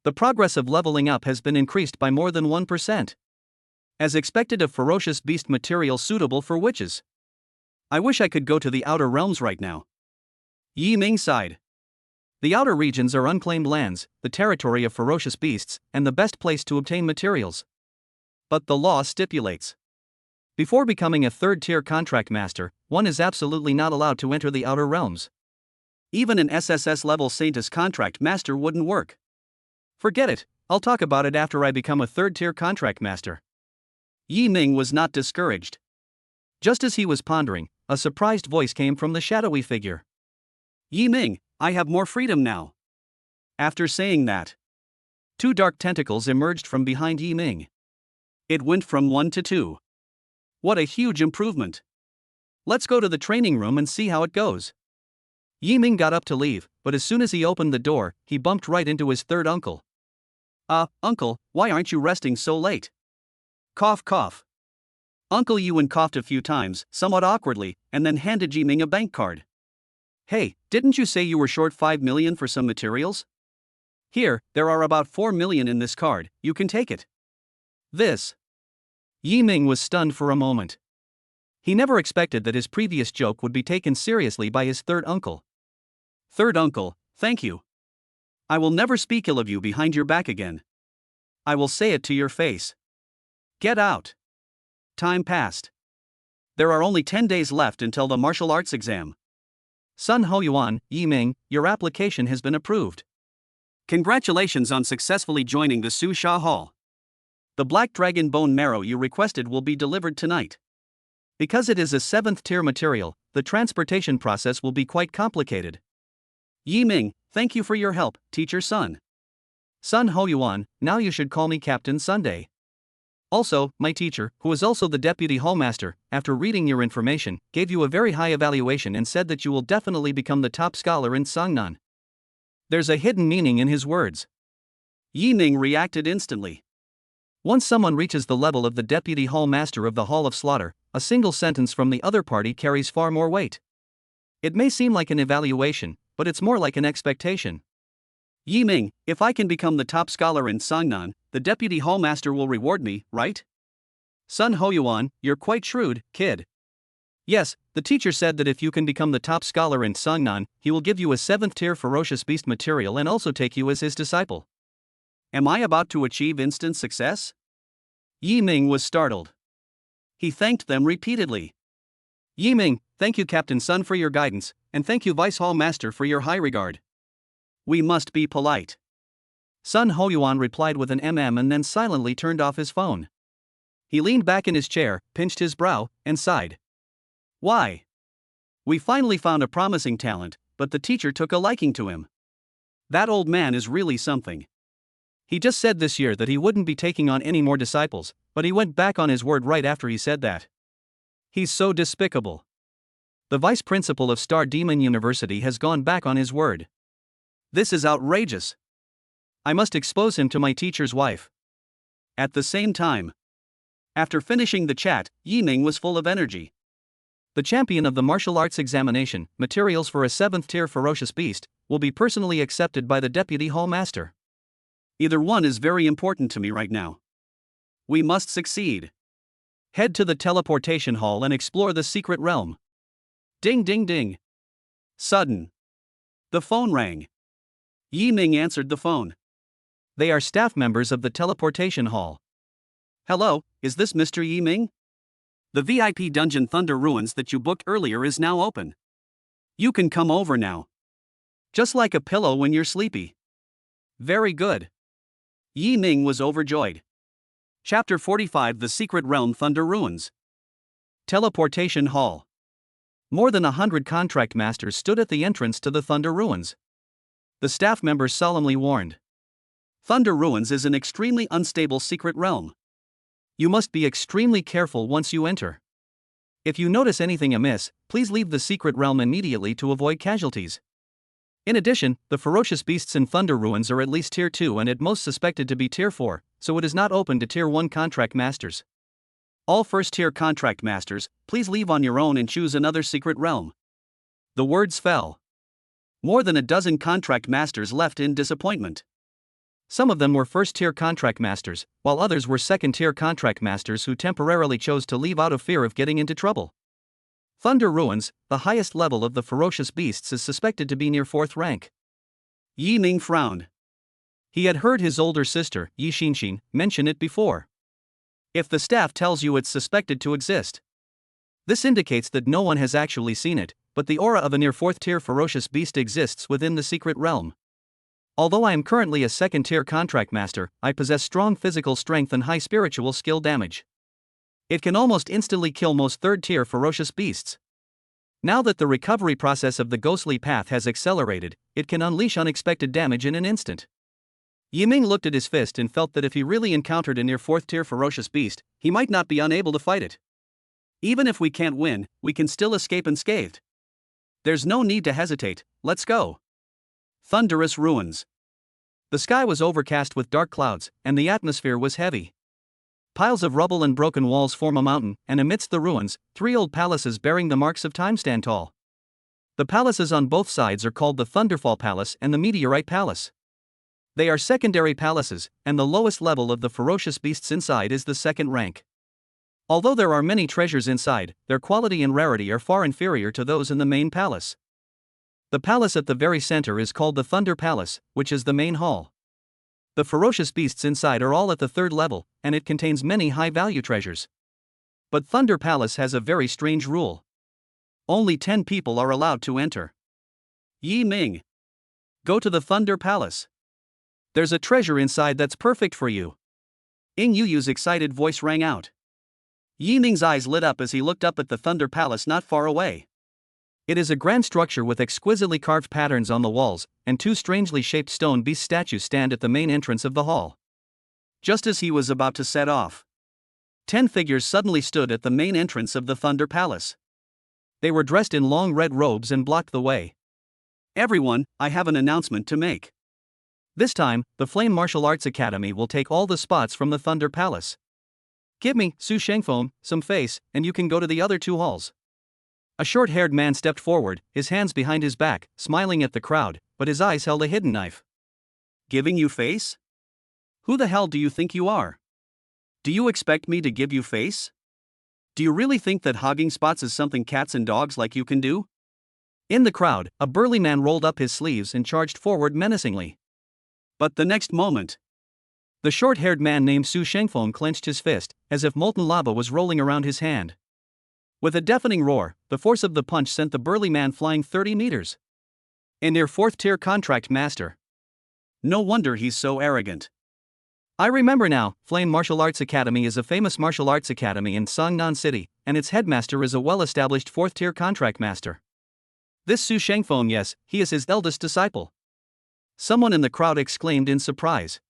A: The progress of leveling up has been increased by more than 1%. As expected, of ferocious beast material suitable for witches. I wish I could go to the outer realms right now. Yiming sighed. The outer regions are unclaimed lands, the territory of ferocious beasts, and the best place to obtain materials. But the law stipulates, before becoming a 3rd-tier contract master, one is absolutely not allowed to enter the outer realms. Even an SSS-level saintess contract master wouldn't work. Forget it, I'll talk about it after I become a 3rd-tier contract master. Yiming was not discouraged. Just as he was pondering, a surprised voice came from the shadowy figure. Yiming, I have more freedom now. After saying that, 2 dark tentacles emerged from behind Yiming. It went from 1 to 2. What a huge improvement. Let's go to the training room and see how it goes. Yiming got up to leave, but as soon as he opened the door, he bumped right into his third uncle. Uncle, why aren't you resting so late? Cough cough. Uncle Yuan coughed a few times, somewhat awkwardly, and then handed Yiming a bank card. Hey, didn't you say you were short 5 million for some materials? Here, there are about 4 million in this card, you can take it. This. Yiming was stunned for a moment. He never expected that his previous joke would be taken seriously by his third uncle. Third uncle, thank you. I will never speak ill of you behind your back again. I will say it to your face. Get out. Time passed. There are only 10 days left until the martial arts exam. Sun Hoyuan, Yiming, your application has been approved. Congratulations on successfully joining the Su Sha Hall. The black dragon bone marrow you requested will be delivered tonight. Because it is a 7th tier material, the transportation process will be quite complicated. Yiming, thank you for your help, teacher Sun. Sun Hoyuan, now you should call me Captain Sunday. Also, my teacher, who is also the deputy hallmaster, after reading your information, gave you a very high evaluation and said that you will definitely become the top scholar in Sangnan. There's a hidden meaning in his words. Yiming reacted instantly. Once someone reaches the level of the deputy hallmaster of the Hall of Slaughter, a single sentence from the other party carries far more weight. It may seem like an evaluation, but it's more like an expectation. Yiming, if I can become the top scholar in Sangnan, the deputy hallmaster will reward me, right? Sun Hoyuan, you're quite shrewd, kid. Yes, the teacher said that if you can become the top scholar in Sangnan, he will give you a 7th tier ferocious beast material and also take you as his disciple. Am I about to achieve instant success? Yiming was startled. He thanked them repeatedly. Yiming, thank you Captain Sun for your guidance, and thank you Vice Hall Master for your high regard. We must be polite. Sun Hoyuan replied with an and then silently turned off his phone. He leaned back in his chair, pinched his brow, and sighed. Why? We finally found a promising talent, but the teacher took a liking to him. That old man is really something. He just said this year that he wouldn't be taking on any more disciples, but he went back on his word right after he said that. He's so despicable. The vice principal of Star Demon University has gone back on his word. This is outrageous. I must expose him to my teacher's wife. At the same time, after finishing the chat, Yi Ming was full of energy. The champion of the martial arts examination, materials for a 7th tier ferocious beast, will be personally accepted by the deputy hall master. Either one is very important to me right now. We must succeed. Head to the teleportation hall and explore the secret realm. Ding ding ding. Sudden. The phone rang. Yi Ming answered the phone. They are staff members of the teleportation hall. Hello, is this Mr. Yi Ming? The VIP dungeon Thunder Ruins that you booked earlier is now open. You can come over now. Just like a pillow when you're sleepy. Very good. Yi Ming was overjoyed. Chapter 45 The Secret Realm Thunder Ruins. Teleportation Hall. More than 100 contract masters stood at the entrance to the Thunder Ruins. The staff members solemnly warned. Thunder Ruins is an extremely unstable secret realm. You must be extremely careful once you enter. If you notice anything amiss, please leave the secret realm immediately to avoid casualties. In addition, the ferocious beasts in Thunder Ruins are at least Tier 2 and at most suspected to be Tier 4, so it is not open to Tier 1 contract masters. All first-tier contract masters, please leave on your own and choose another secret realm. The words fell. More than a dozen contract masters left in disappointment. Some of them were first-tier contract masters, while others were second-tier contract masters who temporarily chose to leave out of fear of getting into trouble. Thunder Ruins, the highest level of the ferocious beasts, is suspected to be near 4th rank. Yi Ming frowned. He had heard his older sister, Yi Xinxin, mention it before. If the staff tells you it's suspected to exist, this indicates that no one has actually seen it, but the aura of a near 4th-tier ferocious beast exists within the secret realm. Although I am currently a 2nd-tier contract master, I possess strong physical strength and high spiritual skill damage. It can almost instantly kill most 3rd-tier ferocious beasts. Now that the recovery process of the ghostly path has accelerated, it can unleash unexpected damage in an instant. Yi Ming looked at his fist and felt that if he really encountered a near 4th-tier ferocious beast, he might not be unable to fight it. Even if we can't win, we can still escape unscathed. There's no need to hesitate, let's go. Thunderous Ruins. The sky was overcast with dark clouds, and the atmosphere was heavy. Piles of rubble and broken walls form a mountain, and amidst the ruins, 3 old palaces bearing the marks of time stand tall. The palaces on both sides are called the Thunderfall Palace and the Meteorite Palace. They are secondary palaces, and the lowest level of the ferocious beasts inside is the 2nd rank. Although there are many treasures inside, their quality and rarity are far inferior to those in the main palace. The palace at the very center is called the Thunder Palace, which is the main hall. The ferocious beasts inside are all at the 3rd level, and it contains many high-value treasures. But Thunder Palace has a very strange rule. Only 10 people are allowed to enter. Yi Ming. Go to the Thunder Palace. There's a treasure inside that's perfect for you. Ing Yuyu's excited voice rang out. Yi Ming's eyes lit up as he looked up at the Thunder Palace not far away. It is a grand structure with exquisitely carved patterns on the walls, and 2 strangely shaped stone beast statues stand at the main entrance of the hall. Just as he was about to set off, 10 figures suddenly stood at the main entrance of the Thunder Palace. They were dressed in long red robes and blocked the way. Everyone, I have an announcement to make. This time, the Flame Martial Arts Academy will take all the spots from the Thunder Palace. Give me, Su Shengfeng, some face, and you can go to the other 2 halls. A short-haired man stepped forward, his hands behind his back, smiling at the crowd, but his eyes held a hidden knife. Giving you face? Who the hell do you think you are? Do you expect me to give you face? Do you really think that hogging spots is something cats and dogs like you can do? In the crowd, a burly man rolled up his sleeves and charged forward menacingly. But the next moment, the short-haired man named Su Shengfeng clenched his fist, as if molten lava was rolling around his hand. With a deafening roar, the force of the punch sent the burly man flying 30 meters. A near 4th-tier contract master. No wonder he's so arrogant. I remember now, Flame Martial Arts Academy is a famous martial arts academy in Songnan City, and its headmaster is a well-established 4th-tier contract master. This Su Shengfeng, yes, he is his eldest disciple. Someone in the crowd exclaimed in surprise.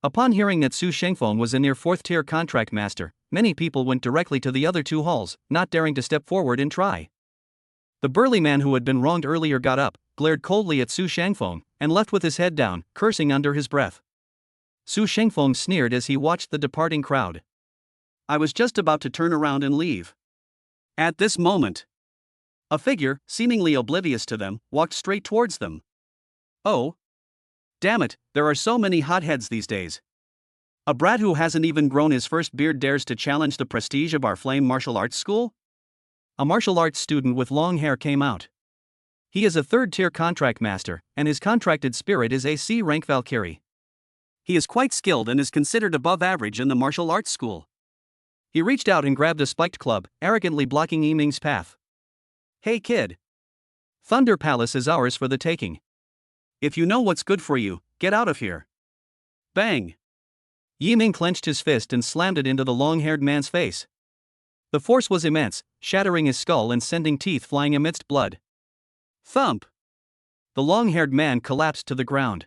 A: Upon hearing that Su Shengfeng was a near 4th-tier contract master, many people went directly to the other 2 halls, not daring to step forward and try. The burly man who had been wronged earlier got up, glared coldly at Su Shangfeng, and left with his head down, cursing under his breath. Su Shangfeng sneered as he watched the departing crowd. I was just about to turn around and leave. At this moment, a figure, seemingly oblivious to them, walked straight towards them. Oh! Damn it, there are so many hotheads these days. A brat who hasn't even grown his first beard dares to challenge the prestige of our flame martial arts school? A martial arts student with long hair came out. He is a third-tier contract master, and his contracted spirit is a C-rank Valkyrie. He is quite skilled and is considered above average in the martial arts school. He reached out and grabbed a spiked club, arrogantly blocking Yiming's path. Hey kid! Thunder Palace is ours for the taking. If you know what's good for you, get out of here. Bang! Yiming clenched his fist and slammed it into the long-haired man's face. The force was immense, shattering his skull and sending teeth flying amidst blood. Thump! The long-haired man collapsed to the ground.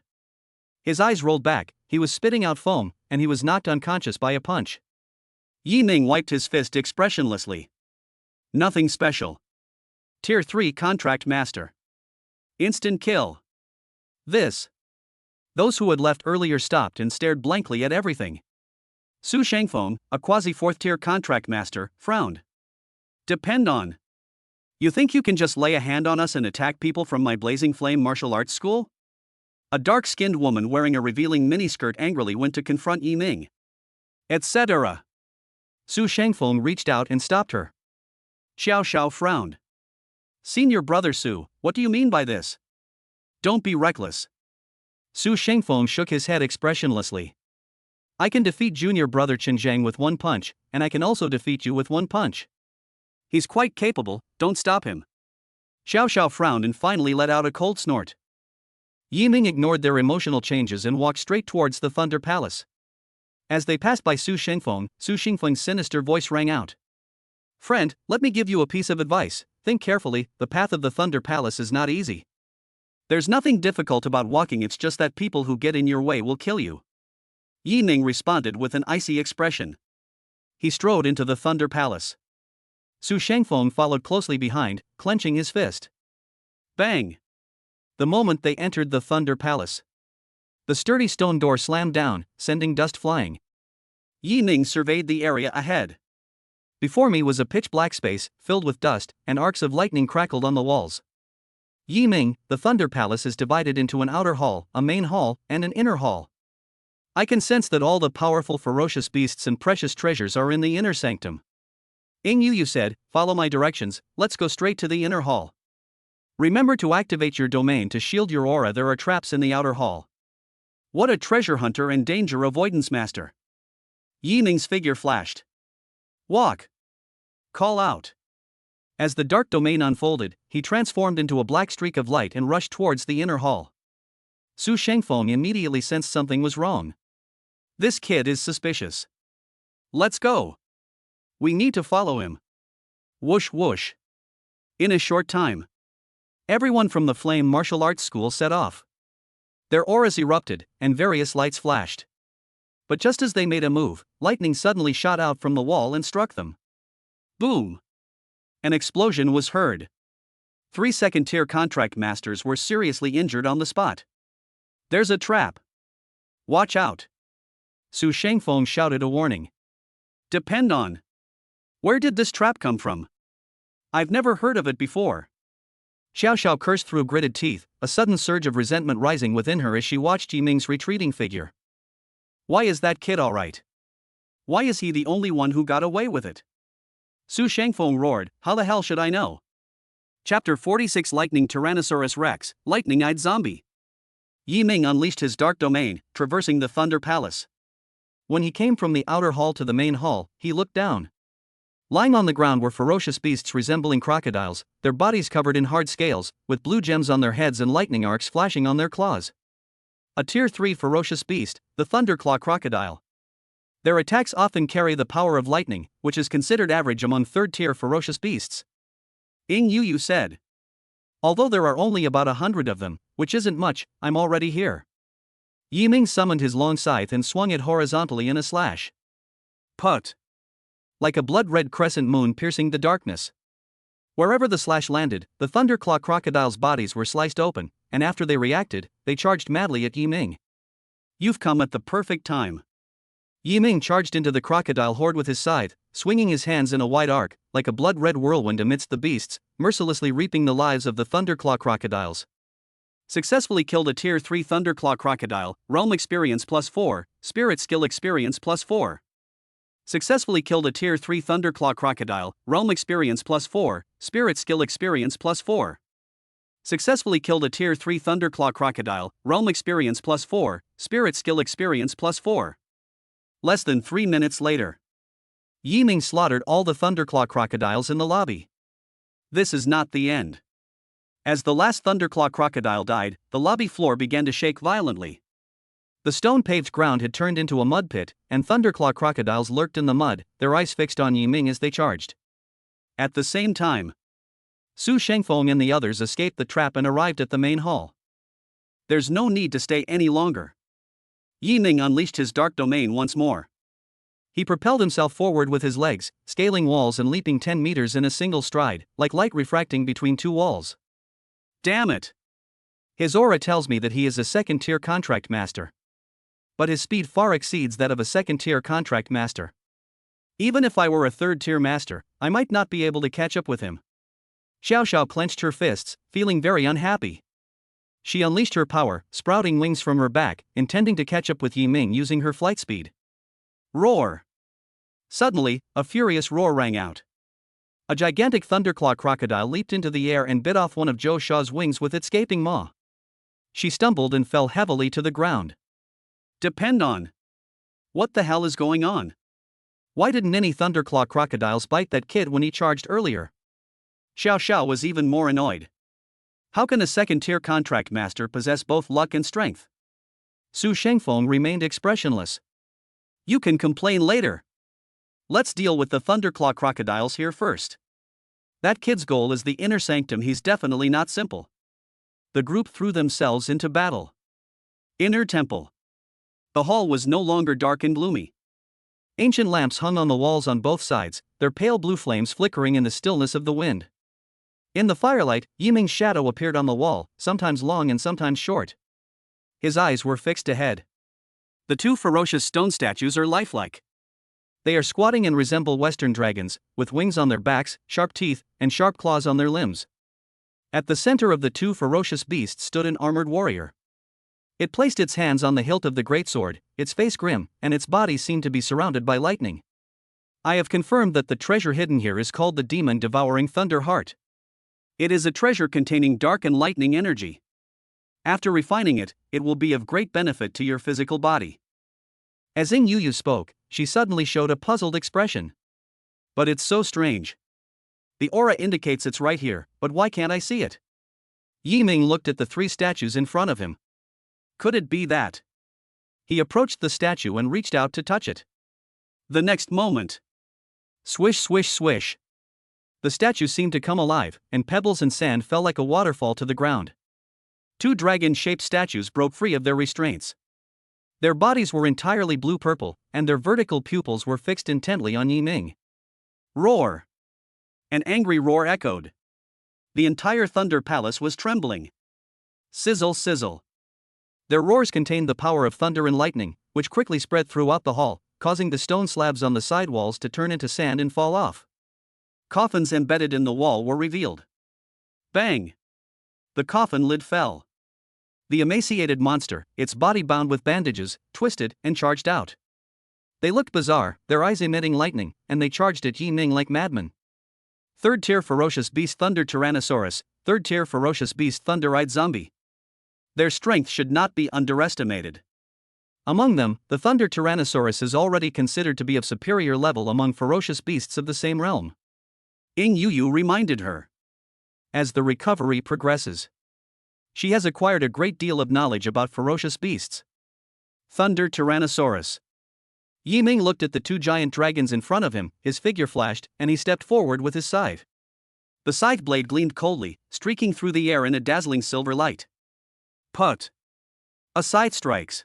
A: His eyes rolled back, he was spitting out foam, and he was knocked unconscious by a punch. Yiming wiped his fist expressionlessly. Nothing special. Tier 3 contract master. Instant kill. Those who had left earlier stopped and stared blankly at everything. Su Shangfeng, a quasi-4th-tier contract master, frowned. Depend on. You think you can just lay a hand on us and attack people from my blazing flame martial arts school? A dark-skinned woman wearing a revealing miniskirt angrily went to confront Yiming. Etc. Su Shangfeng reached out and stopped her. Xiao Xiao frowned. Senior brother Su, what do you mean by this? Don't be reckless. Su Shangfeng shook his head expressionlessly. I can defeat junior brother Qinzhang with one punch, and I can also defeat you with one punch. He's quite capable, don't stop him. Xiao Xiao frowned and finally let out a cold snort. Yiming ignored their emotional changes and walked straight towards the Thunder Palace. As they passed by Su Shangfeng's sinister voice rang out. Friend, let me give you a piece of advice. Think carefully, the path of the Thunder Palace is not easy. There's nothing difficult about walking, it's just that people who get in your way will kill you. Yiming responded with an icy expression. He strode into the Thunder Palace. Su Shangfeng followed closely behind, clenching his fist. Bang! The moment they entered the Thunder Palace, the sturdy stone door slammed down, sending dust flying. Yiming surveyed the area ahead. Before me was a pitch-black space, filled with dust, and arcs of lightning crackled on the walls. Yiming, the Thunder Palace is divided into an outer hall, a main hall, and an inner hall. I can sense that all the powerful ferocious beasts and precious treasures are in the inner sanctum. Ing Yu said, follow my directions, let's go straight to the inner hall. Remember to activate your domain to shield your aura, there are traps in the outer hall. What a treasure hunter and danger avoidance master. Yiming's figure flashed. Walk. Call out. As the dark domain unfolded, he transformed into a black streak of light and rushed towards the inner hall. Su Shangfeng immediately sensed something was wrong. This kid is suspicious. Let's go. We need to follow him. Whoosh whoosh. In a short time, everyone from the Flame Martial Arts School set off. Their auras erupted, and various lights flashed. But just as they made a move, lightning suddenly shot out from the wall and struck them. Boom! An explosion was heard. 3 second-tier contract masters were seriously injured on the spot. There's a trap. Watch out. Su Shangfeng shouted a warning. Depend on. Where did this trap come from? I've never heard of it before. Xiao Xiao cursed through gritted teeth, a sudden surge of resentment rising within her as she watched Yiming's retreating figure. Why is that kid alright? Why is he the only one who got away with it? Su Shangfeng roared, how the hell should I know? Chapter 46 Lightning Tyrannosaurus Rex, Lightning-Eyed Zombie. Yiming unleashed his dark domain, traversing the Thunder Palace. When he came from the outer hall to the main hall, he looked down. Lying on the ground were ferocious beasts resembling crocodiles, their bodies covered in hard scales, with blue gems on their heads and lightning arcs flashing on their claws. A Tier 3 ferocious beast, the Thunderclaw crocodile. Their attacks often carry the power of lightning, which is considered average among third-tier ferocious beasts. Ing Yu said. Although there are only about 100 of them, which isn't much, I'm already here. Yiming summoned his long scythe and swung it horizontally in a slash. Put! Like a blood-red crescent moon piercing the darkness. Wherever the slash landed, the thunderclaw crocodiles' bodies were sliced open, and after they reacted, they charged madly at Yi Ming. You've come at the perfect time. Yi Ming charged into the crocodile horde with his scythe, swinging his hands in a wide arc, like a blood-red whirlwind amidst the beasts, mercilessly reaping the lives of the thunderclaw crocodiles. Successfully killed a Tier 3 thunderclaw crocodile, realm experience +4, spirit skill experience +4. Successfully killed a Tier 3 thunderclaw crocodile, realm experience +4, spirit skill experience +4. Successfully killed a Tier 3 thunderclaw crocodile, realm experience +4, spirit skill experience +4. Less than 3 minutes later, Yi Ming slaughtered all the thunderclaw crocodiles in the lobby. This is not the end. As the last thunderclaw crocodile died, the lobby floor began to shake violently. The stone-paved ground had turned into a mud pit, and thunderclaw crocodiles lurked in the mud, their eyes fixed on Yi Ming as they charged. At the same time, Su Shengfeng and the others escaped the trap and arrived at the main hall. There's no need to stay any longer. Yi Ming unleashed his dark domain once more. He propelled himself forward with his legs, scaling walls and leaping 10 meters in a single stride, like light refracting between two walls. Damn it! His aura tells me that he is a second-tier contract master. But his speed far exceeds that of a second-tier contract master. Even if I were a third-tier master, I might not be able to catch up with him. Xiao Xiao clenched her fists, feeling very unhappy. She unleashed her power, sprouting wings from her back, intending to catch up with Yi Ming using her flight speed. Roar! Suddenly, a furious roar rang out. A gigantic thunderclaw crocodile leaped into the air and bit off one of Zhou Sha's wings with its gaping maw. She stumbled and fell heavily to the ground. Depend on. What the hell is going on? Why didn't any thunderclaw crocodiles bite that kid when he charged earlier? Xiao Xiao was even more annoyed. How can a second-tier contract master possess both luck and strength? Su Shengfeng remained expressionless. You can complain later. Let's deal with the thunderclaw crocodiles here first. That kid's goal is the inner sanctum. He's definitely not simple. The group threw themselves into battle. Inner temple. The hall was no longer dark and gloomy. Ancient lamps hung on the walls on both sides, their pale blue flames flickering in the stillness of the wind. In the firelight, Yi Ming's shadow appeared on the wall, sometimes long and sometimes short. His eyes were fixed ahead. The two ferocious stone statues are lifelike. They are squatting and resemble Western dragons, with wings on their backs, sharp teeth, and sharp claws on their limbs. At the center of the two ferocious beasts stood an armored warrior. It placed its hands on the hilt of the greatsword, its face grim, and its body seemed to be surrounded by lightning. I have confirmed that the treasure hidden here is called the demon-devouring thunder heart. It is a treasure containing dark and lightning energy. After refining it, it will be of great benefit to your physical body. As Ying Yuyu spoke, she suddenly showed a puzzled expression. But it's so strange. The aura indicates it's right here, but why can't I see it? Yi Ming looked at the three statues in front of him. Could it be that? He approached the statue and reached out to touch it. The next moment. Swish, swish, swish. The statue seemed to come alive, and pebbles and sand fell like a waterfall to the ground. Two dragon-shaped statues broke free of their restraints. Their bodies were entirely blue-purple, and their vertical pupils were fixed intently on Yi Ming. Roar! An angry roar echoed. The entire Thunder Palace was trembling. Sizzle, sizzle. Their roars contained the power of thunder and lightning, which quickly spread throughout the hall, causing the stone slabs on the side walls to turn into sand and fall off. Coffins embedded in the wall were revealed. Bang! The coffin lid fell. The emaciated monster, its body bound with bandages, twisted and charged out. They looked bizarre, their eyes emitting lightning, and they charged at Yi Ming like madmen. Third-tier ferocious beast Thunder Tyrannosaurus, third-tier ferocious beast Thunder-eyed zombie. Their strength should not be underestimated. Among them, the Thunder Tyrannosaurus is already considered to be of superior level among ferocious beasts of the same realm. Ying Yuyu reminded her. As the recovery progresses, she has acquired a great deal of knowledge about ferocious beasts. Thunder Tyrannosaurus. Yi Ming looked at the two giant dragons in front of him, his figure flashed, and he stepped forward with his scythe. The scythe blade gleamed coldly, streaking through the air in a dazzling silver light. Put! A scythe strikes.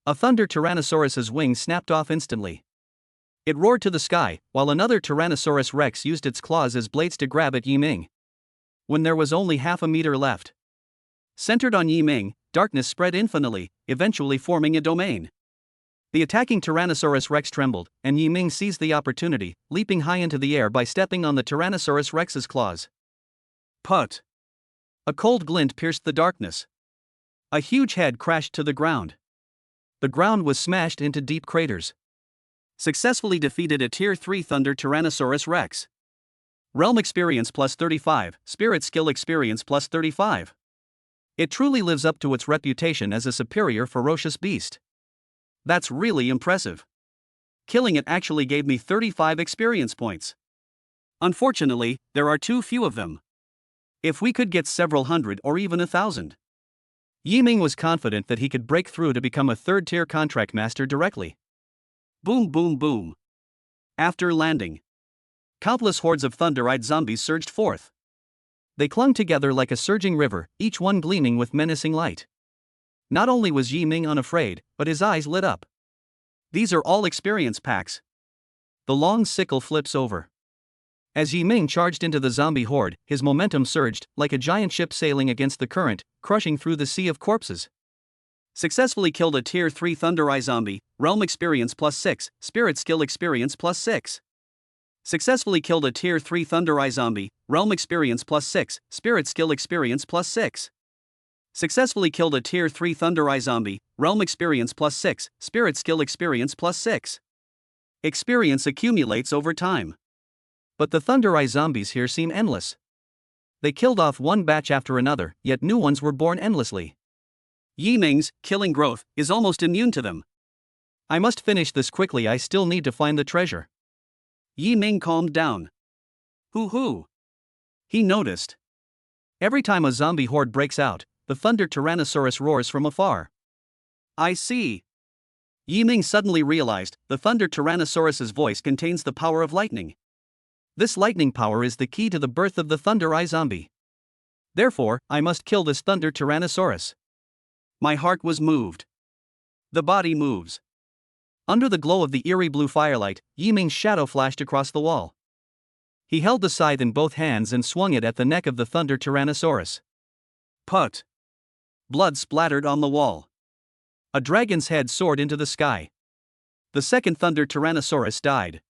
A: A Thunder Tyrannosaurus's wings snapped off instantly. It roared to the sky, while another Tyrannosaurus Rex used its claws as blades to grab at Yiming. When there was only half a meter left, centered on Yiming, darkness spread infinitely, eventually forming a domain. The attacking Tyrannosaurus Rex trembled, and Yiming seized the opportunity, leaping high into the air by stepping on the Tyrannosaurus Rex's claws. Put! A cold glint pierced the darkness. A huge head crashed to the ground. The ground was smashed into deep craters. Successfully defeated a Tier 3 Thunder Tyrannosaurus Rex. Realm Experience plus 35, Spirit Skill Experience plus 35. It truly lives up to its reputation as a superior ferocious beast. That's really impressive. Killing it actually gave me 35 experience points. Unfortunately, there are too few of them. If we could get several hundred or even 1,000. Yiming was confident that he could break through to become a third-tier contract master directly. Boom boom boom. After landing, countless hordes of thunder-eyed zombies surged forth. They clung together like a surging river, each one gleaming with menacing light. Not only was Yiming unafraid, but his eyes lit up. These are all experience packs. The long sickle flips over. As Yiming charged into the zombie horde, his momentum surged, like a giant ship sailing against the current, crushing through the sea of corpses. Successfully killed a Tier 3 Thunder Eye zombie, Realm Experience plus 6, Spirit Skill Experience plus 6. Successfully killed a Tier 3 Thunder Eye zombie, Realm Experience plus 6, Spirit Skill Experience plus 6. Successfully killed a Tier 3 Thunder Eye zombie, Realm Experience plus 6, Spirit Skill Experience plus 6. Experience accumulates over time. But the Thunder Eye zombies here seem endless. They killed off one batch after another, yet new ones were born endlessly. Yiming's killing growth is almost immune to them. I must finish this quickly, I still need to find the treasure. Yiming calmed down. Hoo. He noticed. Every time a zombie horde breaks out, the Thunder Tyrannosaurus roars from afar. I see. Yiming suddenly realized the Thunder Tyrannosaurus's voice contains the power of lightning. This lightning power is the key to the birth of the Thunder Eye zombie. Therefore, I must kill this Thunder Tyrannosaurus. My heart was moved. The body moves. Under the glow of the eerie blue firelight, Yiming's shadow flashed across the wall. He held the scythe in both hands and swung it at the neck of the Thunder Tyrannosaurus. Put! Blood splattered on the wall. A dragon's head soared into the sky. The second Thunder Tyrannosaurus died.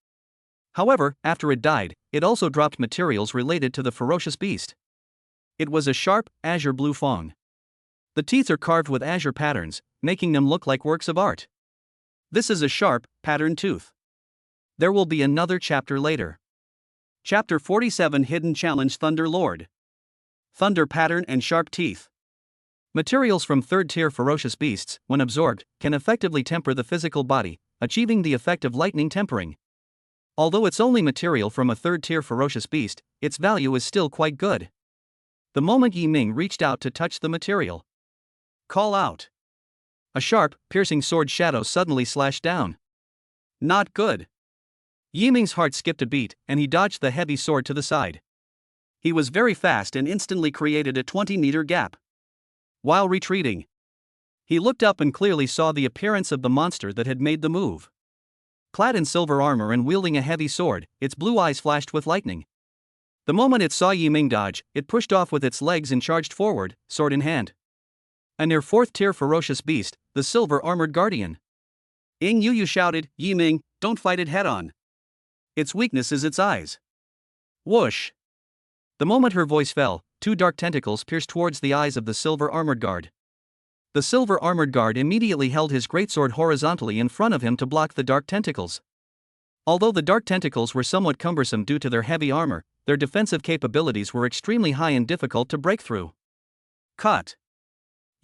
A: However, after it died, it also dropped materials related to the ferocious beast. It was a sharp, azure blue fang. The teeth are carved with azure patterns, making them look like works of art. This is a sharp, patterned tooth. There will be another chapter later. Chapter 47 Hidden Challenge Thunder Lord. Thunder pattern and sharp teeth. Materials from third-tier ferocious beasts, when absorbed, can effectively temper the physical body, achieving the effect of lightning tempering. Although it's only material from a third-tier ferocious beast, its value is still quite good. The moment Yiming reached out to touch the material. Call out. A sharp, piercing sword shadow suddenly slashed down. Not good. Yiming's heart skipped a beat, and he dodged the heavy sword to the side. He was very fast and instantly created a 20-meter gap. While retreating, he looked up and clearly saw the appearance of the monster that had made the move. Clad in silver armor and wielding a heavy sword, its blue eyes flashed with lightning. The moment it saw Yiming dodge, it pushed off with its legs and charged forward, sword in hand. A near fourth-tier ferocious beast, the silver-armored guardian. Ing Yu shouted, Yiming, don't fight it head-on. Its weakness is its eyes. Whoosh! The moment her voice fell, two dark tentacles pierced towards the eyes of the silver-armored guard. The silver-armored guard immediately held his greatsword horizontally in front of him to block the dark tentacles. Although the dark tentacles were somewhat cumbersome due to their heavy armor, their defensive capabilities were extremely high and difficult to break through. Cut!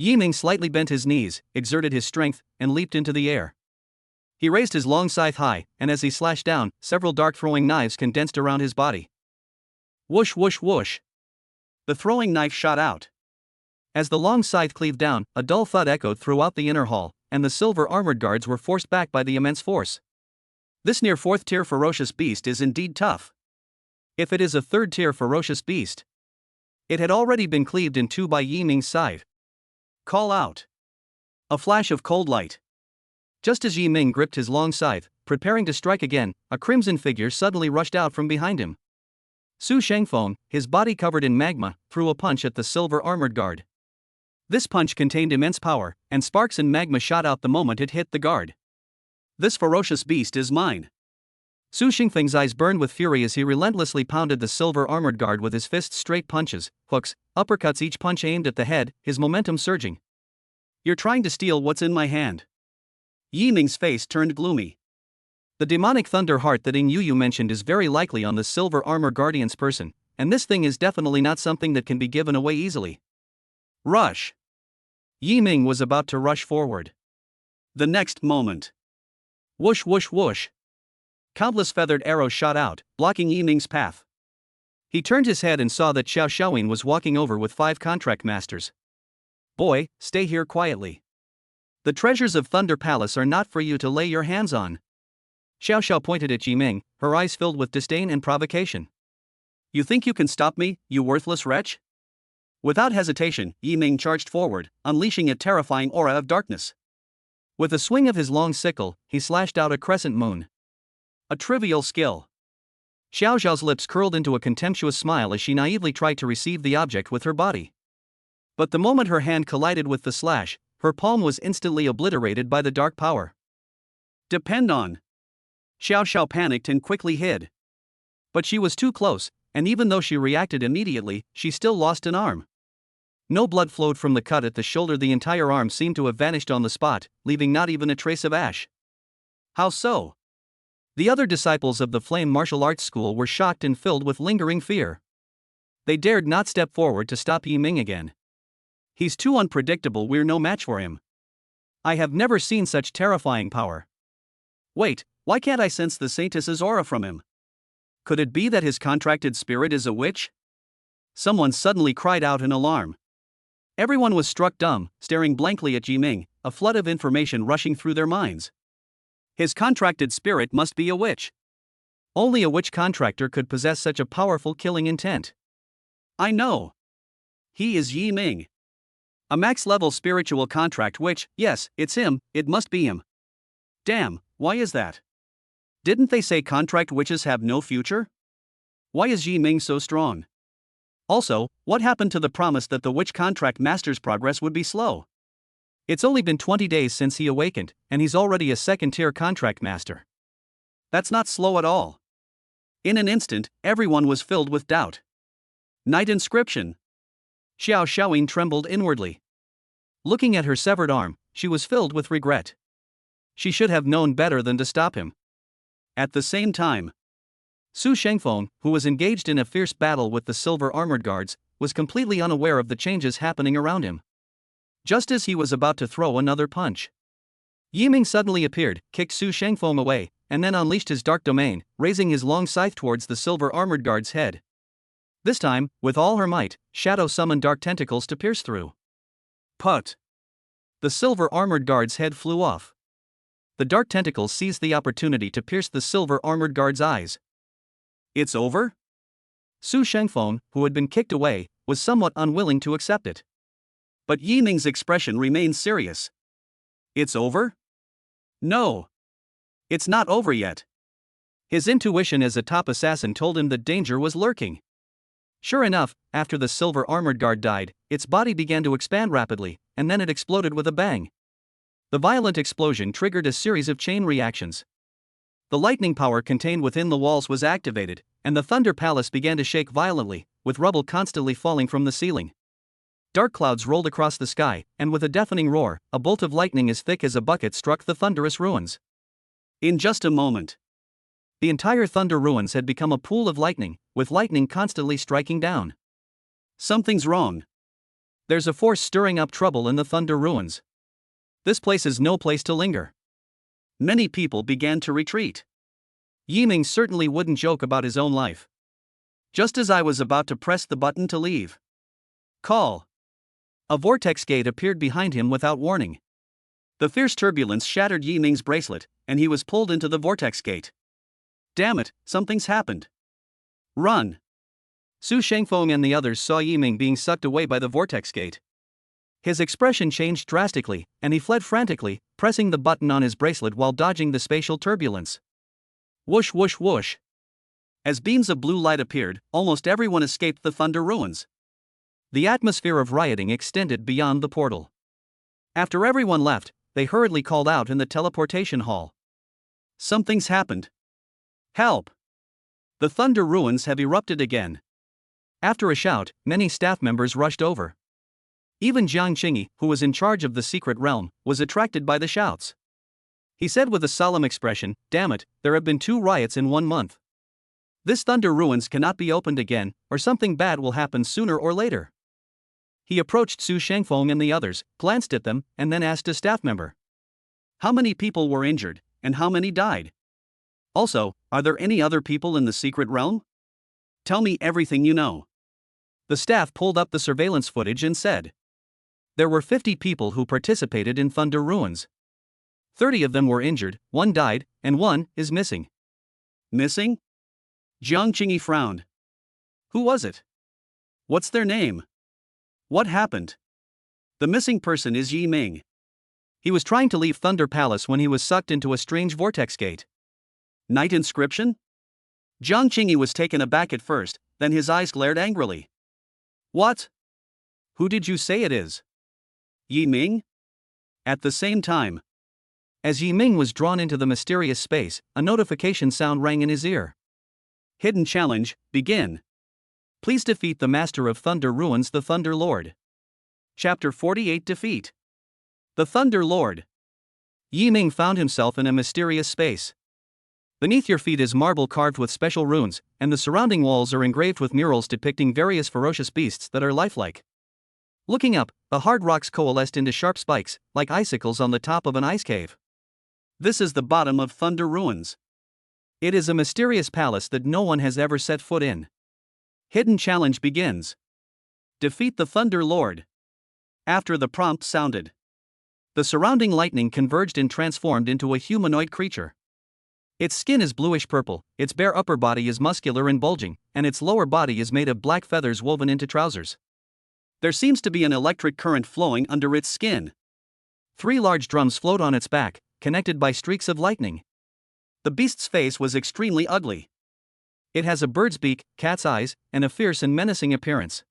A: Yiming slightly bent his knees, exerted his strength, and leaped into the air. He raised his long scythe high, and as he slashed down, several dark-throwing knives condensed around his body. Whoosh whoosh whoosh! The throwing knife shot out. As the long scythe cleaved down, a dull thud echoed throughout the inner hall, and the silver-armored guards were forced back by the immense force. This near fourth-tier ferocious beast is indeed tough. If it is a third-tier ferocious beast, it had already been cleaved in two by Yiming's scythe. Call out. A flash of cold light. Just as Yiming gripped his long scythe, preparing to strike again, a crimson figure suddenly rushed out from behind him. Su Shengfeng, his body covered in magma, threw a punch at the silver armored guard. This punch contained immense power, and sparks and magma shot out the moment it hit the guard. This ferocious beast is mine. Su Shengfeng's eyes burned with fury as he relentlessly pounded the silver armored guard with his fists, straight punches, hooks, uppercuts, each punch aimed at the head, his momentum surging. You're trying to steal what's in my hand. Yi Ming's face turned gloomy. The demonic thunder heart that Ing Yu mentioned is very likely on the silver armor guardian's person, and this thing is definitely not something that can be given away easily. Rush! Yi Ming was about to rush forward. The next moment. Whoosh whoosh whoosh. Countless feathered arrows shot out, blocking Yi Ming's path. He turned his head and saw that Xiao Xiaoyin was walking over with 5 contract masters. Boy, stay here quietly. The treasures of Thunder Palace are not for you to lay your hands on. Xiao Xiao pointed at Yi Ming, her eyes filled with disdain and provocation. You think you can stop me, you worthless wretch? Without hesitation, Yi Ming charged forward, unleashing a terrifying aura of darkness. With a swing of his long sickle, he slashed out a crescent moon. A trivial skill. Xiao Xiao's lips curled into a contemptuous smile as she naively tried to receive the object with her body. But the moment her hand collided with the slash, her palm was instantly obliterated by the dark power. Depend on. Xiao Xiao panicked and quickly hid. But she was too close, and even though she reacted immediately, she still lost an arm. No blood flowed from the cut at the shoulder, the entire arm seemed to have vanished on the spot, leaving not even a trace of ash. How so? The other disciples of the Flame Martial Arts School were shocked and filled with lingering fear. They dared not step forward to stop Yi Ming again. He's too unpredictable, we're no match for him. I have never seen such terrifying power. Wait, why can't I sense the saintess's aura from him? Could it be that his contracted spirit is a witch? Someone suddenly cried out in alarm. Everyone was struck dumb, staring blankly at Yi Ming, a flood of information rushing through their minds. His contracted spirit must be a witch. Only a witch contractor could possess such a powerful killing intent. I know. He is Yi Ming. A max-level spiritual contract witch, yes, it's him, it must be him. Damn, why is that? Didn't they say contract witches have no future? Why is Yi Ming so strong? Also, what happened to the promise that the witch contract master's progress would be slow? It's only been 20 days since he awakened, and he's already a second-tier contract master. That's not slow at all. In an instant, everyone was filled with doubt. Night inscription. Xiao Xiaoyin trembled inwardly. Looking at her severed arm, she was filled with regret. She should have known better than to stop him. At the same time, Su Shengfeng, who was engaged in a fierce battle with the silver armored guards, was completely unaware of the changes happening around him. Just as he was about to throw another punch, Yi Ming suddenly appeared, kicked Su Shengfeng away, and then unleashed his dark domain, raising his long scythe towards the silver armored guard's head. This time, with all her might, Shadow summoned dark tentacles to pierce through. Put! The silver armored guard's head flew off. The dark tentacles seized the opportunity to pierce the silver armored guard's eyes. It's over? Su Shengfeng, who had been kicked away, was somewhat unwilling to accept it. But Yi Ming's expression remained serious. It's over? No. It's not over yet. His intuition as a top assassin told him that danger was lurking. Sure enough, after the silver armored guard died, its body began to expand rapidly, and then it exploded with a bang. The violent explosion triggered a series of chain reactions. The lightning power contained within the walls was activated, and the Thunder Palace began to shake violently, with rubble constantly falling from the ceiling. Dark clouds rolled across the sky, and with a deafening roar, a bolt of lightning as thick as a bucket struck the thunderous ruins. In just a moment, the entire Thunder Ruins had become a pool of lightning, with lightning constantly striking down. Something's wrong. There's a force stirring up trouble in the Thunder Ruins. This place is no place to linger. Many people began to retreat. Yi Ming certainly wouldn't joke about his own life. Just as I was about to press the button to leave. Call. A vortex gate appeared behind him without warning. The fierce turbulence shattered Yi Ming's bracelet, and he was pulled into the vortex gate. Damn it, something's happened. Run. Su Shengfeng and the others saw Yi Ming being sucked away by the vortex gate. His expression changed drastically, and he fled frantically, pressing the button on his bracelet while dodging the spatial turbulence. Whoosh whoosh whoosh. As beams of blue light appeared, almost everyone escaped the thunder ruins. The atmosphere of rioting extended beyond the portal. After everyone left, they hurriedly called out in the teleportation hall. Something's happened. Help! The thunder ruins have erupted again. After a shout, many staff members rushed over. Even Jiang Qingyi, who was in charge of the secret realm, was attracted by the shouts. He said with a solemn expression, "Damn it, there have been 2 riots in 1 month. This thunder ruins cannot be opened again, or something bad will happen sooner or later." He approached Su Shengfeng and the others, glanced at them, and then asked a staff member, "How many people were injured, and how many died? Also, are there any other people in the secret realm? Tell me everything you know." The staff pulled up the surveillance footage and said, there were 50 people who participated in thunder ruins. 30 of them were injured, 1 died, and 1 is missing. Missing? Jiang Qingyi frowned. Who was it? What's their name? What happened? The missing person is Yi Ming. He was trying to leave Thunder Palace when he was sucked into a strange vortex gate. Night inscription? Jiang Qingyi was taken aback at first, then his eyes glared angrily. What? Who did you say it is? Yi Ming? At the same time, as Yi Ming was drawn into the mysterious space, a notification sound rang in his ear. Hidden challenge, begin. Please defeat the Master of Thunder Ruins, the Thunder Lord. Chapter 48 Defeat. The Thunder Lord. Yi Ming found himself in a mysterious space. Beneath your feet is marble carved with special runes, and the surrounding walls are engraved with murals depicting various ferocious beasts that are lifelike. Looking up, the hard rocks coalesced into sharp spikes, like icicles on the top of an ice cave. This is the bottom of Thunder Ruins. It is a mysterious palace that no one has ever set foot in. Hidden challenge begins. Defeat the Thunder Lord. After the prompt sounded, the surrounding lightning converged and transformed into a humanoid creature. Its skin is bluish purple, its bare upper body is muscular and bulging, and its lower body is made of black feathers woven into trousers. There seems to be an electric current flowing under its skin. 3 large drums float on its back, connected by streaks of lightning. The beast's face was extremely ugly. It has a bird's beak, cat's eyes, and a fierce and menacing appearance.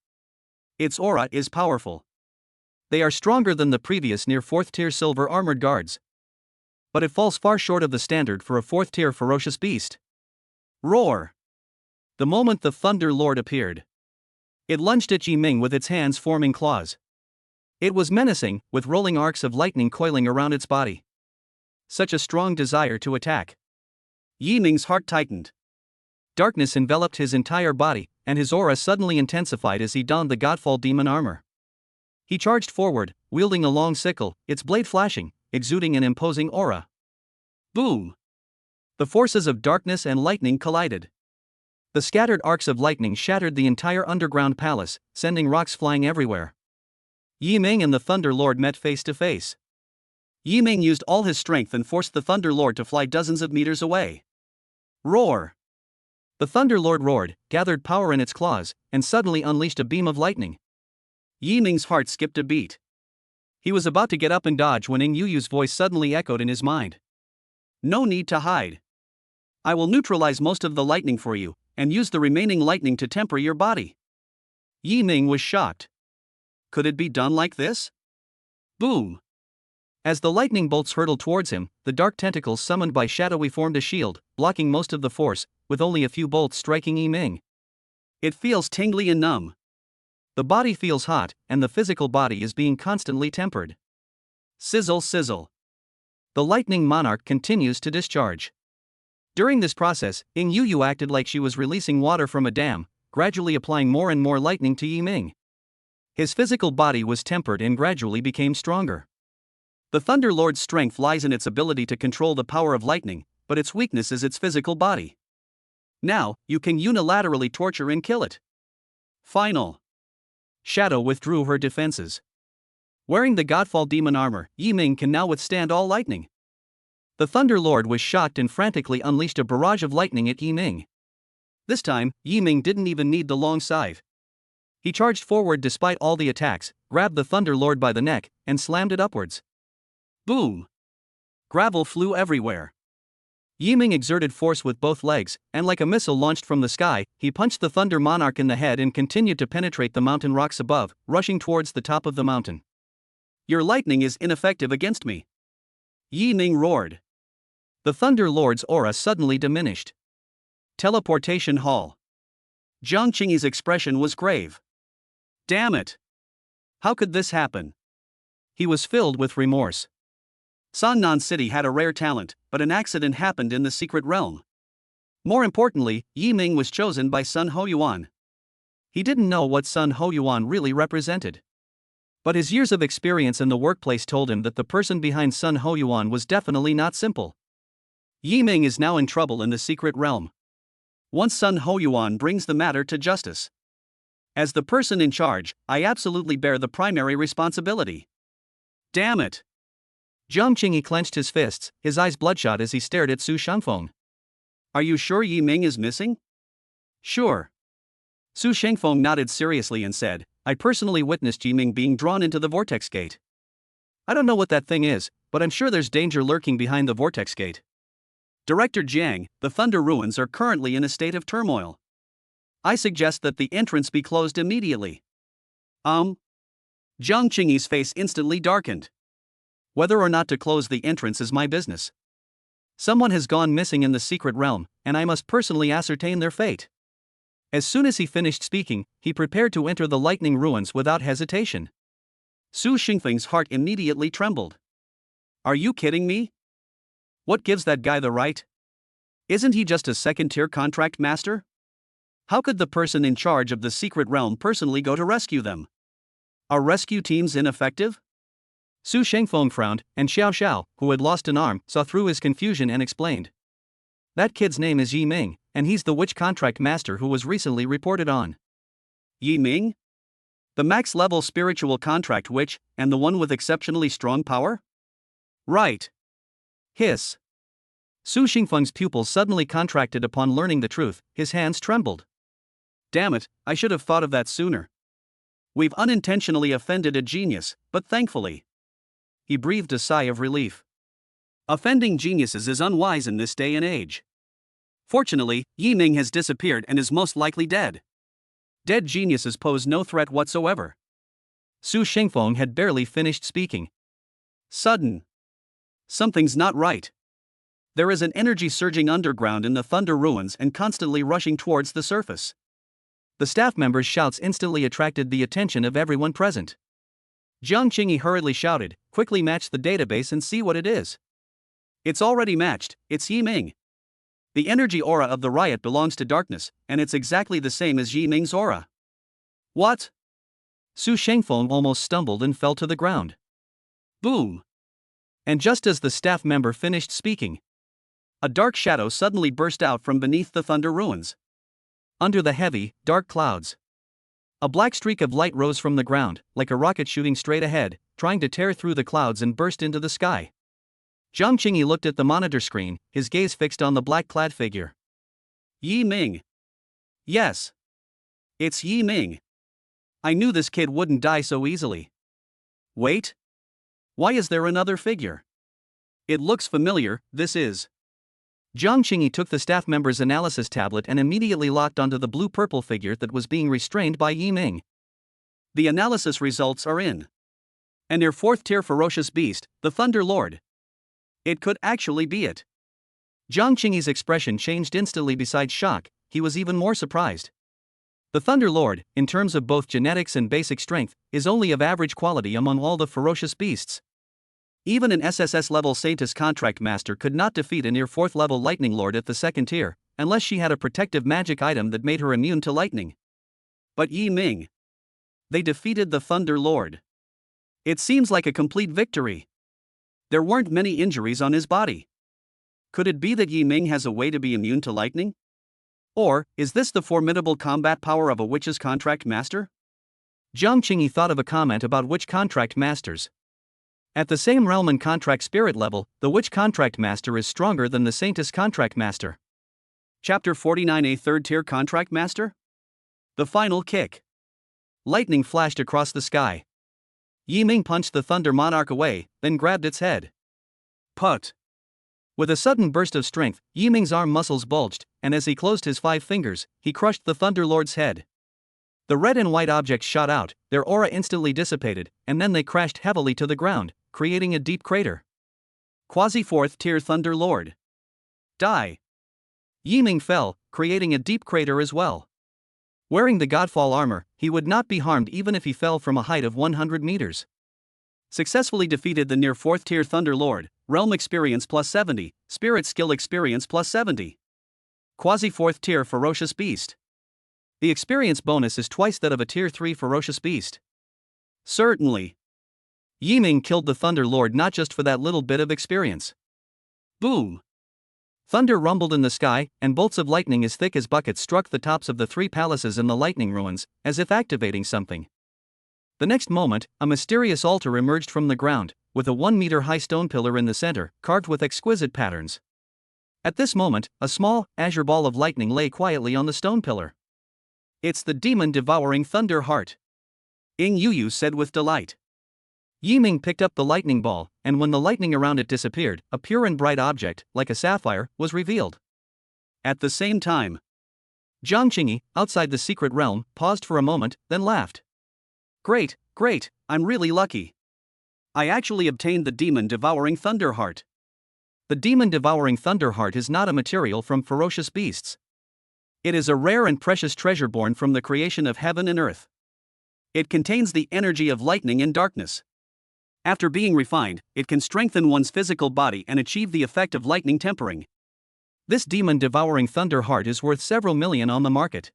A: Its aura is powerful. They are stronger than the previous near 4th-tier silver armored guards. But it falls far short of the standard for a 4th-tier ferocious beast. Roar! The moment the Thunder Lord appeared, it lunged at Yi Ming with its hands forming claws. It was menacing, with rolling arcs of lightning coiling around its body. Such a strong desire to attack. Yi Ming's heart tightened. Darkness enveloped his entire body, and his aura suddenly intensified as he donned the Godfall demon armor. He charged forward, wielding a long sickle, its blade flashing, exuding an imposing aura. Boom! The forces of darkness and lightning collided. The scattered arcs of lightning shattered the entire underground palace, sending rocks flying everywhere. Yi Ming and the Thunder Lord met face to face. Yi Ming used all his strength and forced the Thunder Lord to fly dozens of meters away. Roar! The Thunder Lord roared, gathered power in its claws, and suddenly unleashed a beam of lightning. Yi Ming's heart skipped a beat. He was about to get up and dodge when Ing Yuyu's voice suddenly echoed in his mind. No need to hide. I will neutralize most of the lightning for you, and use the remaining lightning to temper your body. Yi Ming was shocked. Could it be done like this? Boom! As the lightning bolts hurtled towards him, the dark tentacles summoned by Shadowy formed a shield, blocking most of the force, with only a few bolts striking Yi Ming. It feels tingly and numb. The body feels hot, and the physical body is being constantly tempered. Sizzle sizzle. The lightning monarch continues to discharge. During this process, Ing Yuyu acted like she was releasing water from a dam, gradually applying more and more lightning to Yi Ming. His physical body was tempered and gradually became stronger. The Thunder Lord's strength lies in its ability to control the power of lightning, but its weakness is its physical body. Now, you can unilaterally torture and kill it. Final. Shadow withdrew her defenses. Wearing the Godfall demon armor, Yi Ming can now withstand all lightning. The Thunder Lord was shocked and frantically unleashed a barrage of lightning at Yi Ming. This time, Yi Ming didn't even need the long scythe. He charged forward despite all the attacks, grabbed the Thunder Lord by the neck, and slammed it upwards. Boom! Gravel flew everywhere. Yi Ming exerted force with both legs, and like a missile launched from the sky, he punched the Thunder Monarch in the head and continued to penetrate the mountain rocks above, rushing towards the top of the mountain. Your lightning is ineffective against me. Yi Ming roared. The Thunder Lord's aura suddenly diminished. Teleportation Hall. Jiang Qingyi's expression was grave. Damn it! How could this happen? He was filled with remorse. Sannan City had a rare talent, but an accident happened in the secret realm. More importantly, Yi Ming was chosen by Sun Hoyuan. He didn't know what Sun Hoyuan really represented. But his years of experience in the workplace told him that the person behind Sun Hoyuan was definitely not simple. Yi Ming is now in trouble in the secret realm. Once Sun Hoyuan brings the matter to justice. As the person in charge, I absolutely bear the primary responsibility. Damn it! Jiang Qingyi clenched his fists, his eyes bloodshot as he stared at Su Shengfeng. Are you sure Yi Ming is missing? Sure. Su Shengfeng nodded seriously and said, I personally witnessed Yi Ming being drawn into the vortex gate. I don't know what that thing is, but I'm sure there's danger lurking behind the vortex gate. Director Jiang, the Thunder Ruins are currently in a state of turmoil. I suggest that the entrance be closed immediately. Jiang Qingyi's face instantly darkened. Whether or not to close the entrance is my business. Someone has gone missing in the secret realm, and I must personally ascertain their fate. As soon as he finished speaking, he prepared to enter the lightning ruins without hesitation. Su Shengfeng's heart immediately trembled. Are you kidding me? What gives that guy the right? Isn't he just a second-tier contract master? How could the person in charge of the secret realm personally go to rescue them? Are rescue teams ineffective? Su Shengfeng frowned, and Xiao Xiao, who had lost an arm, saw through his confusion and explained. That kid's name is Yi Ming, and he's the witch contract master who was recently reported on. Yi Ming? The max-level spiritual contract witch, and the one with exceptionally strong power? Right. Hiss. Su Shengfeng's pupils suddenly contracted upon learning the truth, his hands trembled. Damn it, I should have thought of that sooner. We've unintentionally offended a genius, but thankfully. He breathed a sigh of relief. Offending geniuses is unwise in this day and age. Fortunately, Yi Ming has disappeared and is most likely dead. Dead geniuses pose no threat whatsoever. Su Shengfeng had barely finished speaking. Something's not right. There is an energy surging underground in the Thunder Ruins and constantly rushing towards the surface. The staff members' shouts instantly attracted the attention of everyone present. Jiang Qingyi hurriedly shouted, quickly match the database and see what it is. It's already matched, it's Yi Ming. The energy aura of the riot belongs to darkness, and it's exactly the same as Yi Ming's aura. What? Su Shengfeng almost stumbled and fell to the ground. Boom! And just as the staff member finished speaking, a dark shadow suddenly burst out from beneath the Thunder Ruins. Under the heavy, dark clouds, a black streak of light rose from the ground, like a rocket shooting straight ahead, trying to tear through the clouds and burst into the sky. Jiang Qingyi looked at the monitor screen, his gaze fixed on the black-clad figure. Yi Ming. Yes. It's Yi Ming. I knew this kid wouldn't die so easily. Wait. Why is there another figure? It looks familiar, this is. Jiang Qingyi took the staff member's analysis tablet and immediately locked onto the blue-purple figure that was being restrained by Yi Ming. The analysis results are in. And their fourth-tier ferocious beast, the Thunder Lord. It could actually be it. Jiang Qingyi's expression changed instantly. Besides shock, he was even more surprised. The Thunder Lord, in terms of both genetics and basic strength, is only of average quality among all the ferocious beasts. Even an SSS-level Saintess contract master could not defeat a near 4th-level Lightning Lord at the 2nd tier, unless she had a protective magic item that made her immune to lightning. But Yi Ming. They defeated the Thunder Lord. It seems like a complete victory. There weren't many injuries on his body. Could it be that Yi Ming has a way to be immune to lightning? Or, is this the formidable combat power of a witch's contract master? Jiang Qingyi thought of a comment about witch contract masters. At the same realm and contract spirit level, the witch contract master is stronger than the saintess contract master. Chapter 49, a 3rd-tier contract master? The final kick. Lightning flashed across the sky. Yi Ming punched the Thunder Monarch away, then grabbed its head. Put. With a sudden burst of strength, Yiming's arm muscles bulged, and as he closed his 5 fingers, he crushed the Thunder Lord's head. The red and white objects shot out, their aura instantly dissipated, and then they crashed heavily to the ground, creating a deep crater. Quasi 4th tier Thunder Lord. Die. Yiming fell, creating a deep crater as well. Wearing the Godfall armor, he would not be harmed even if he fell from a height of 100 meters. Successfully defeated the near 4th tier Thunder Lord, Realm Experience plus 70, Spirit Skill Experience plus 70. Quasi 4th tier Ferocious Beast. The experience bonus is twice that of a tier 3 Ferocious Beast. Certainly. Yiming killed the Thunder Lord not just for that little bit of experience. Boom! Thunder rumbled in the sky, and bolts of lightning as thick as buckets struck the tops of the 3 palaces in the lightning ruins, as if activating something. The next moment, a mysterious altar emerged from the ground, with a 1-meter-high stone pillar in the center, carved with exquisite patterns. At this moment, a small, azure ball of lightning lay quietly on the stone pillar. It's the demon-devouring Thunder Heart. Ing Yuyu said with delight. Yiming picked up the lightning ball, and when the lightning around it disappeared, a pure and bright object, like a sapphire, was revealed. At the same time, Zhang Qingyi, outside the secret realm, paused for a moment, then laughed. Great, I'm really lucky. I actually obtained the demon-devouring Thunder Heart. The demon-devouring Thunder Heart is not a material from ferocious beasts. It is a rare and precious treasure born from the creation of heaven and earth. It contains the energy of lightning and darkness. After being refined, it can strengthen one's physical body and achieve the effect of lightning tempering. This demon-devouring Thunder Heart is worth several million on the market.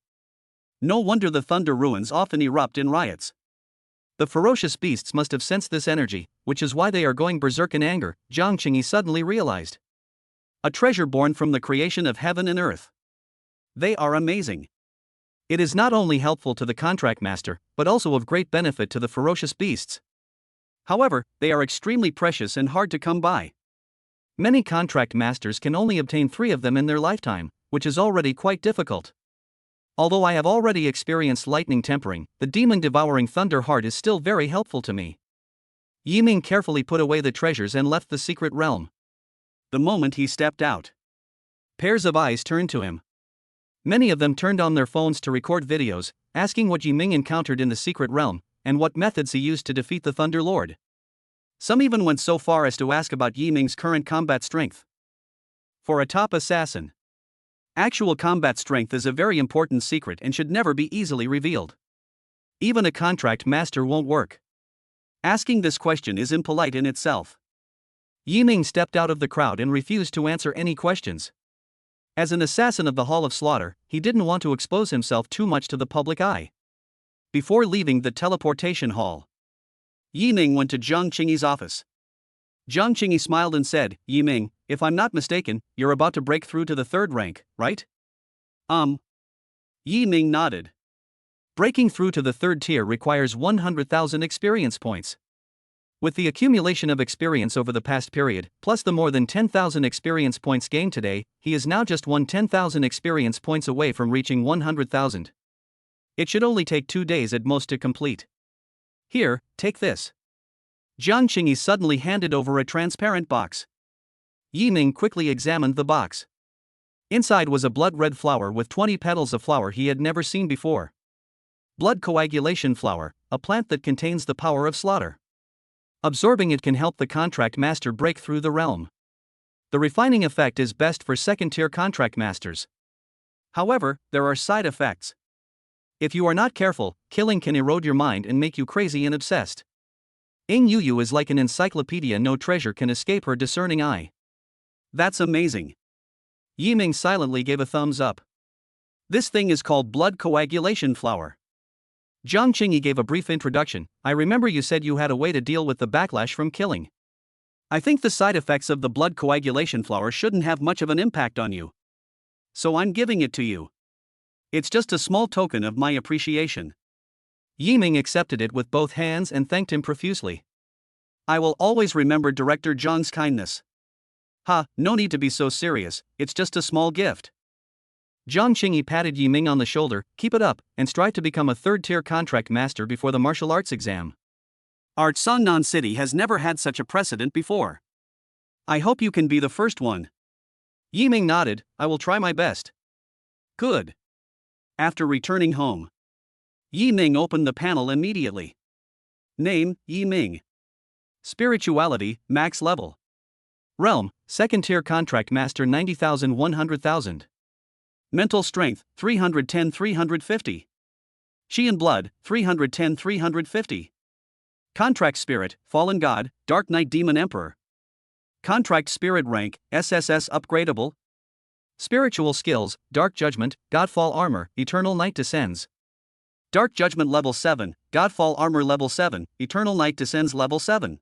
A: No wonder the Thunder Ruins often erupt in riots. The ferocious beasts must have sensed this energy, which is why they are going berserk in anger, Zhang Qingyi suddenly realized. A treasure born from the creation of heaven and earth. They are amazing. It is not only helpful to the contract master, but also of great benefit to the ferocious beasts. However, they are extremely precious and hard to come by. Many contract masters can only obtain 3 of them in their lifetime, which is already quite difficult. Although I have already experienced lightning tempering, the demon-devouring Thunder Heart is still very helpful to me. Yiming carefully put away the treasures and left the secret realm. The moment he stepped out, pairs of eyes turned to him. Many of them turned on their phones to record videos, asking what Yiming encountered in the secret realm, and what methods he used to defeat the Thunder Lord. Some even went so far as to ask about Yiming's current combat strength. For a top assassin, actual combat strength is a very important secret and should never be easily revealed. Even a contract master won't work. Asking this question is impolite in itself. Yiming stepped out of the crowd and refused to answer any questions. As an assassin of the Hall of Slaughter, he didn't want to expose himself too much to the public eye. Before leaving the teleportation hall, Yiming went to Zhang Qingyi's office. Zhang Qingyi smiled and said, Yiming, if I'm not mistaken, you're about to break through to the 3rd rank, right? Yiming nodded. Breaking through to the 3rd tier requires 100,000 experience points. With the accumulation of experience over the past period, plus the more than 10,000 experience points gained today, he is now just 10,000 experience points away from reaching 100,000. It should only take 2 days at most to complete. Here, take this. Zhang Qingyi suddenly handed over a transparent box. Yiming quickly examined the box. Inside was a blood-red flower with 20 petals of flower he had never seen before. Blood coagulation flower, a plant that contains the power of slaughter. Absorbing it can help the contract master break through the realm. The refining effect is best for 2nd-tier contract masters. However, there are side effects. If you are not careful, killing can erode your mind and make you crazy and obsessed. Ing Yuyu is like an encyclopedia, no treasure can escape her discerning eye. That's amazing. Yiming silently gave a thumbs up. This thing is called blood coagulation flower. Zhang Qingyi gave a brief introduction. I remember you said you had a way to deal with the backlash from killing. I think the side effects of the blood coagulation flower shouldn't have much of an impact on you. So I'm giving it to you. It's just a small token of my appreciation. Yiming accepted it with both hands and thanked him profusely. I will always remember Director Zhang's kindness. No need to be so serious, it's just a small gift. Zhang Qingyi patted Yiming on the shoulder. Keep it up, and strive to become a 3rd-tier contract master before the martial arts exam. Our Songnan city has never had such a precedent before. I hope you can be the first one. Yi Ming nodded, I will try my best. Good. After returning home, Yi Ming opened the panel immediately. Name, Yi Ming. Spirituality, max level. Realm, second tier contract master 90,000 100,000. Mental strength, 310 350. Chi and blood, 310 350. Contract spirit, fallen god, dark knight demon emperor. Contract spirit rank, SSS upgradable. Spiritual skills, dark judgment, godfall armor, eternal night descends. Dark judgment level 7, godfall armor level 7, eternal night descends level 7.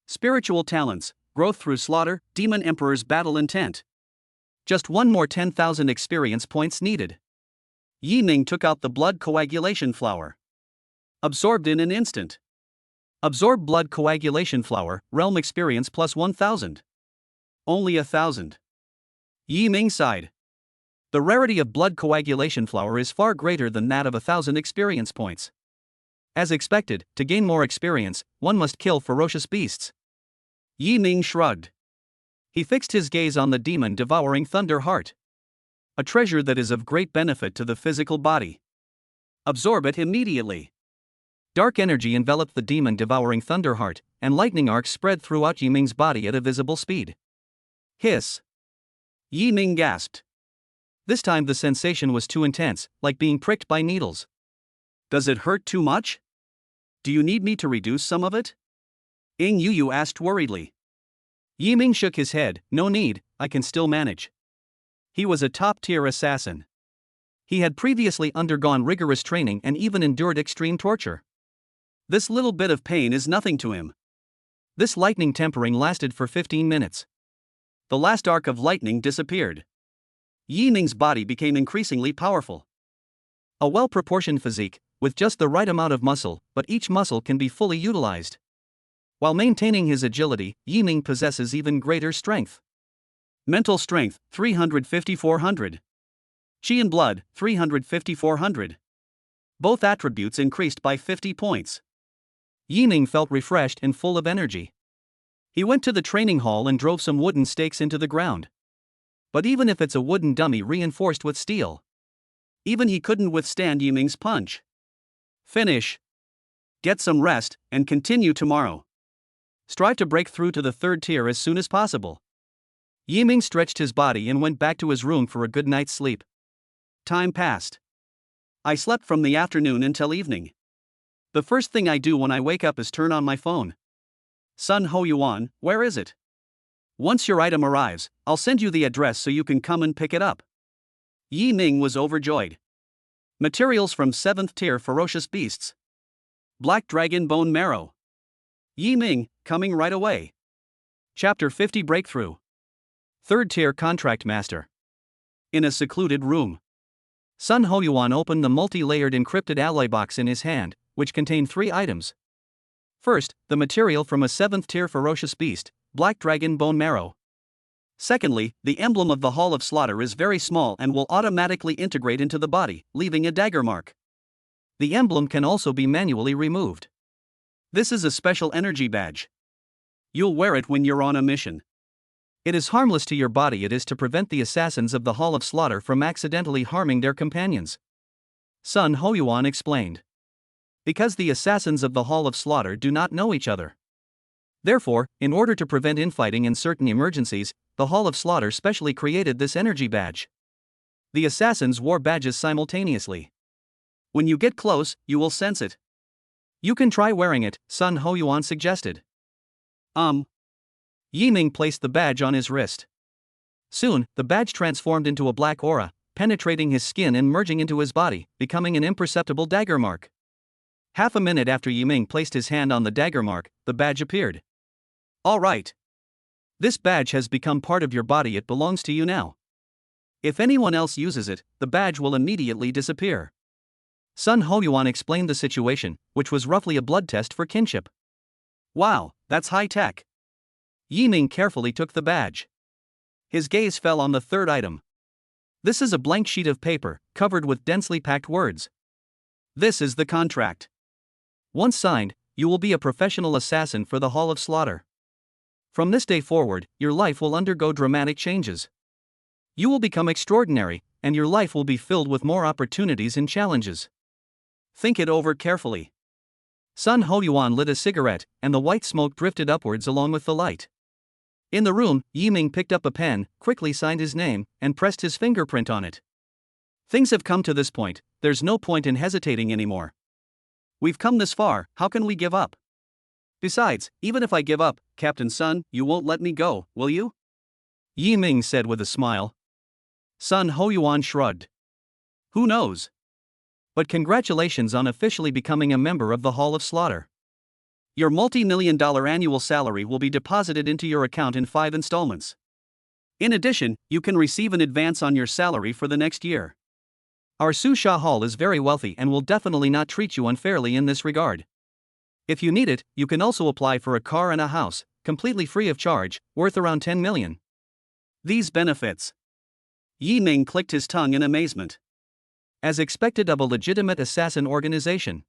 A: Spiritual talents, growth through slaughter, demon emperor's battle intent. Just one more 10,000 experience points needed. Yi Ming took out the blood coagulation flower. Absorbed in an instant. Absorb blood coagulation flower, realm experience plus 1,000. Only 1,000. Yi Ming sighed. The rarity of blood coagulation flower is far greater than that of 1,000 experience points. As expected, to gain more experience, one must kill ferocious beasts. Yi Ming shrugged. He fixed his gaze on the demon devouring thunder heart. A treasure that is of great benefit to the physical body. Absorb it immediately. Dark energy enveloped the demon devouring thunder heart, and lightning arcs spread throughout Yi Ming's body at a visible speed. Hiss. Yi Ming gasped. This time the sensation was too intense, like being pricked by needles. Does it hurt too much? Do you need me to reduce some of it? Ing Yu asked worriedly. Yi Ming shook his head, no need, I can still manage. He was a top-tier assassin. He had previously undergone rigorous training and even endured extreme torture. This little bit of pain is nothing to him. This lightning tempering lasted for 15 minutes. The last arc of lightning disappeared. Yi Ming's body became increasingly powerful. A well-proportioned physique, with just the right amount of muscle, but each muscle can be fully utilized. While maintaining his agility, Yi Ming possesses even greater strength. Mental strength, 350-400. Chi and blood, 350-400. Both attributes increased by 50 points. Yi Ming felt refreshed and full of energy. He went to the training hall and drove some wooden stakes into the ground. But even if it's a wooden dummy reinforced with steel, even he couldn't withstand Yi Ming's punch. Finish. Get some rest, and continue tomorrow. Strive to break through to the third tier as soon as possible. Yi Ming stretched his body and went back to his room for a good night's sleep. Time passed. I slept from the afternoon until evening. The first thing I do when I wake up is turn on my phone. Sun Ho Yuan, where is it? Once your item arrives, I'll send you the address so you can come and pick it up. Yi Ming was overjoyed. Materials from 7th tier ferocious beasts. Black dragon bone marrow. Yi Ming, coming right away. Chapter 50 Breakthrough. 3rd tier contract master. In a secluded room, Sun Ho Yuan opened the multi-layered encrypted alloy box in his hand, which contained 3 items. First, the material from a 7th tier ferocious beast, black dragon bone marrow. Secondly, the emblem of the Hall of Slaughter is very small and will automatically integrate into the body, leaving a dagger mark. The emblem can also be manually removed. This is a special energy badge. You'll wear it when you're on a mission. It is harmless to your body. It is to prevent the assassins of the Hall of Slaughter from accidentally harming their companions. Sun Ho Yuan explained. Because the assassins of the Hall of Slaughter do not know each other. Therefore, in order to prevent infighting in certain emergencies, the Hall of Slaughter specially created this energy badge. The assassins wore badges simultaneously. When you get close, you will sense it. You can try wearing it, Sun Ho Yuan suggested. Yi Ming placed the badge on his wrist. Soon, the badge transformed into a black aura, penetrating his skin and merging into his body, becoming an imperceptible dagger mark. Half a minute after Yi Ming placed his hand on the dagger mark, the badge appeared. All right. This badge has become part of your body. It belongs to you now. If anyone else uses it, the badge will immediately disappear. Sun Ho Yuan explained the situation, which was roughly a blood test for kinship. Wow, that's high tech. Yi Ming carefully took the badge. His gaze fell on the 3rd item. This is a blank sheet of paper, covered with densely packed words. This is the contract. Once signed, you will be a professional assassin for the Hall of Slaughter. From this day forward, your life will undergo dramatic changes. You will become extraordinary, and your life will be filled with more opportunities and challenges. Think it over carefully. Sun Hoyuan lit a cigarette, and the white smoke drifted upwards along with the light. In the room, Yiming picked up a pen, quickly signed his name, and pressed his fingerprint on it. Things have come to this point, there's no point in hesitating anymore. We've come this far, how can we give up? Besides, even if I give up, Captain Sun, you won't let me go, will you? Yiming said with a smile. Sun Hoyuan shrugged. Who knows? But congratulations on officially becoming a member of the Hall of Slaughter. Your multi-million-dollar annual salary will be deposited into your account in 5 installments. In addition, you can receive an advance on your salary for the next year. Our Susha Hall is very wealthy and will definitely not treat you unfairly in this regard. If you need it, you can also apply for a car and a house, completely free of charge, worth around 10 million. These benefits. Yiming clicked his tongue in amazement. As expected of a legitimate assassin organization.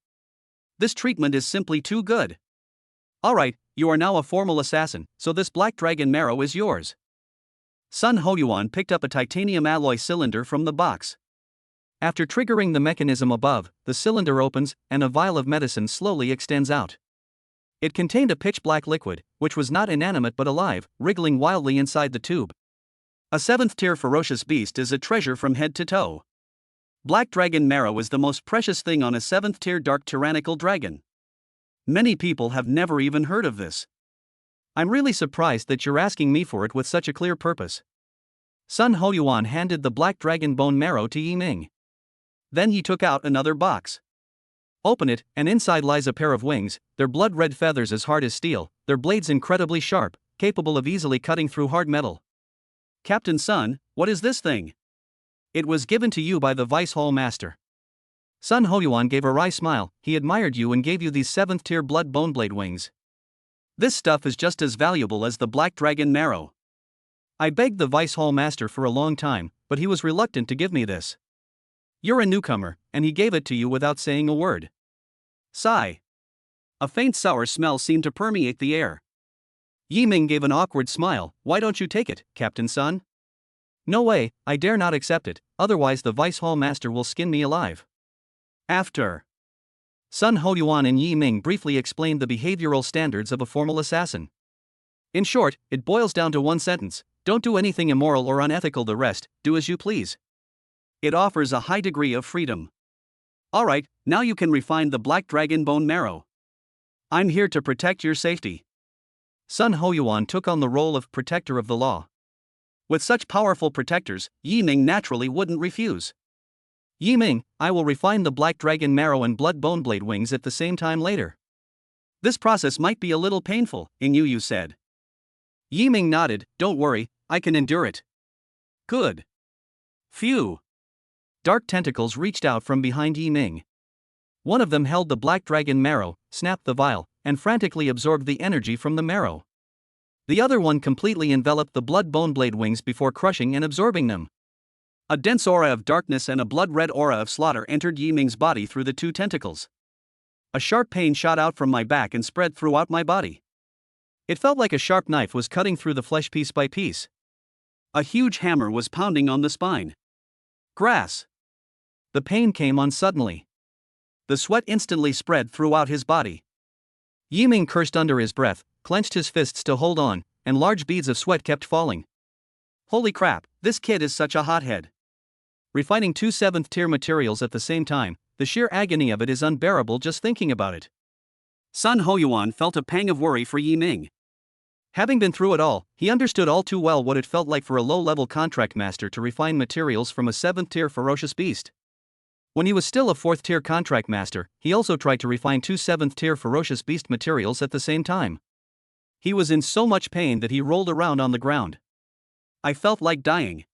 A: This treatment is simply too good. Alright, you are now a formal assassin, so this black dragon marrow is yours. Sun Hoyuan picked up a titanium alloy cylinder from the box. After triggering the mechanism above, the cylinder opens, and a vial of medicine slowly extends out. It contained a pitch-black liquid, which was not inanimate but alive, wriggling wildly inside the tube. A 7th-tier ferocious beast is a treasure from head to toe. Black dragon marrow is the most precious thing on a 7th-tier dark tyrannical dragon. Many people have never even heard of this. I'm really surprised that you're asking me for it with such a clear purpose. Sun Hoyuan handed the black dragon bone marrow to Yiming. Then he took out another box. Open it, and inside lies a pair of wings, their blood-red feathers as hard as steel, their blades incredibly sharp, capable of easily cutting through hard metal. Captain Sun, what is this thing? It was given to you by the Vice Hall Master. Sun Hoyuan gave a wry smile. He admired you and gave you these 7th-tier blood bone blade wings. This stuff is just as valuable as the black dragon marrow. I begged the Vice Hall Master for a long time, but he was reluctant to give me this. You're a newcomer, and he gave it to you without saying a word. Sigh. A faint sour smell seemed to permeate the air. Yiming gave an awkward smile. Why don't you take it, Captain Sun? No way, I dare not accept it, otherwise the Vice Hall Master will skin me alive. After. Sun Hoyuan and Yiming briefly explained the behavioral standards of a formal assassin. In short, it boils down to one sentence: don't do anything immoral or unethical, the rest, do as you please. It offers a high degree of freedom. Alright, now you can refine the black dragon bone marrow. I'm here to protect your safety. Sun Hoyuan took on the role of protector of the law. With such powerful protectors, Yiming naturally wouldn't refuse. Yiming, I will refine the black dragon marrow and blood bone blade wings at the same time later. This process might be a little painful, Yu said. Yiming nodded. Don't worry, I can endure it. Good. Phew. Dark tentacles reached out from behind Yiming. One of them held the black dragon marrow, snapped the vial, and frantically absorbed the energy from the marrow. The other one completely enveloped the blood bone blade wings before crushing and absorbing them. A dense aura of darkness and a blood-red aura of slaughter entered Yiming's body through the two tentacles. A sharp pain shot out from my back and spread throughout my body. It felt like a sharp knife was cutting through the flesh piece by piece. A huge hammer was pounding on the spine. Grass. The pain came on suddenly. The sweat instantly spread throughout his body. Yiming cursed under his breath, clenched his fists to hold on, and large beads of sweat kept falling. Holy crap, this kid is such a hothead. Refining 2 7th-tier materials at the same time, the sheer agony of it is unbearable just thinking about it. Sun Hoyuan felt a pang of worry for Yiming. Having been through it all, he understood all too well what it felt like for a low-level contract master to refine materials from a 7th-tier ferocious beast. When he was still a 4th-tier contract master, he also tried to refine 2 7th-tier ferocious beast materials at the same time. He was in so much pain that he rolled around on the ground. I felt like dying.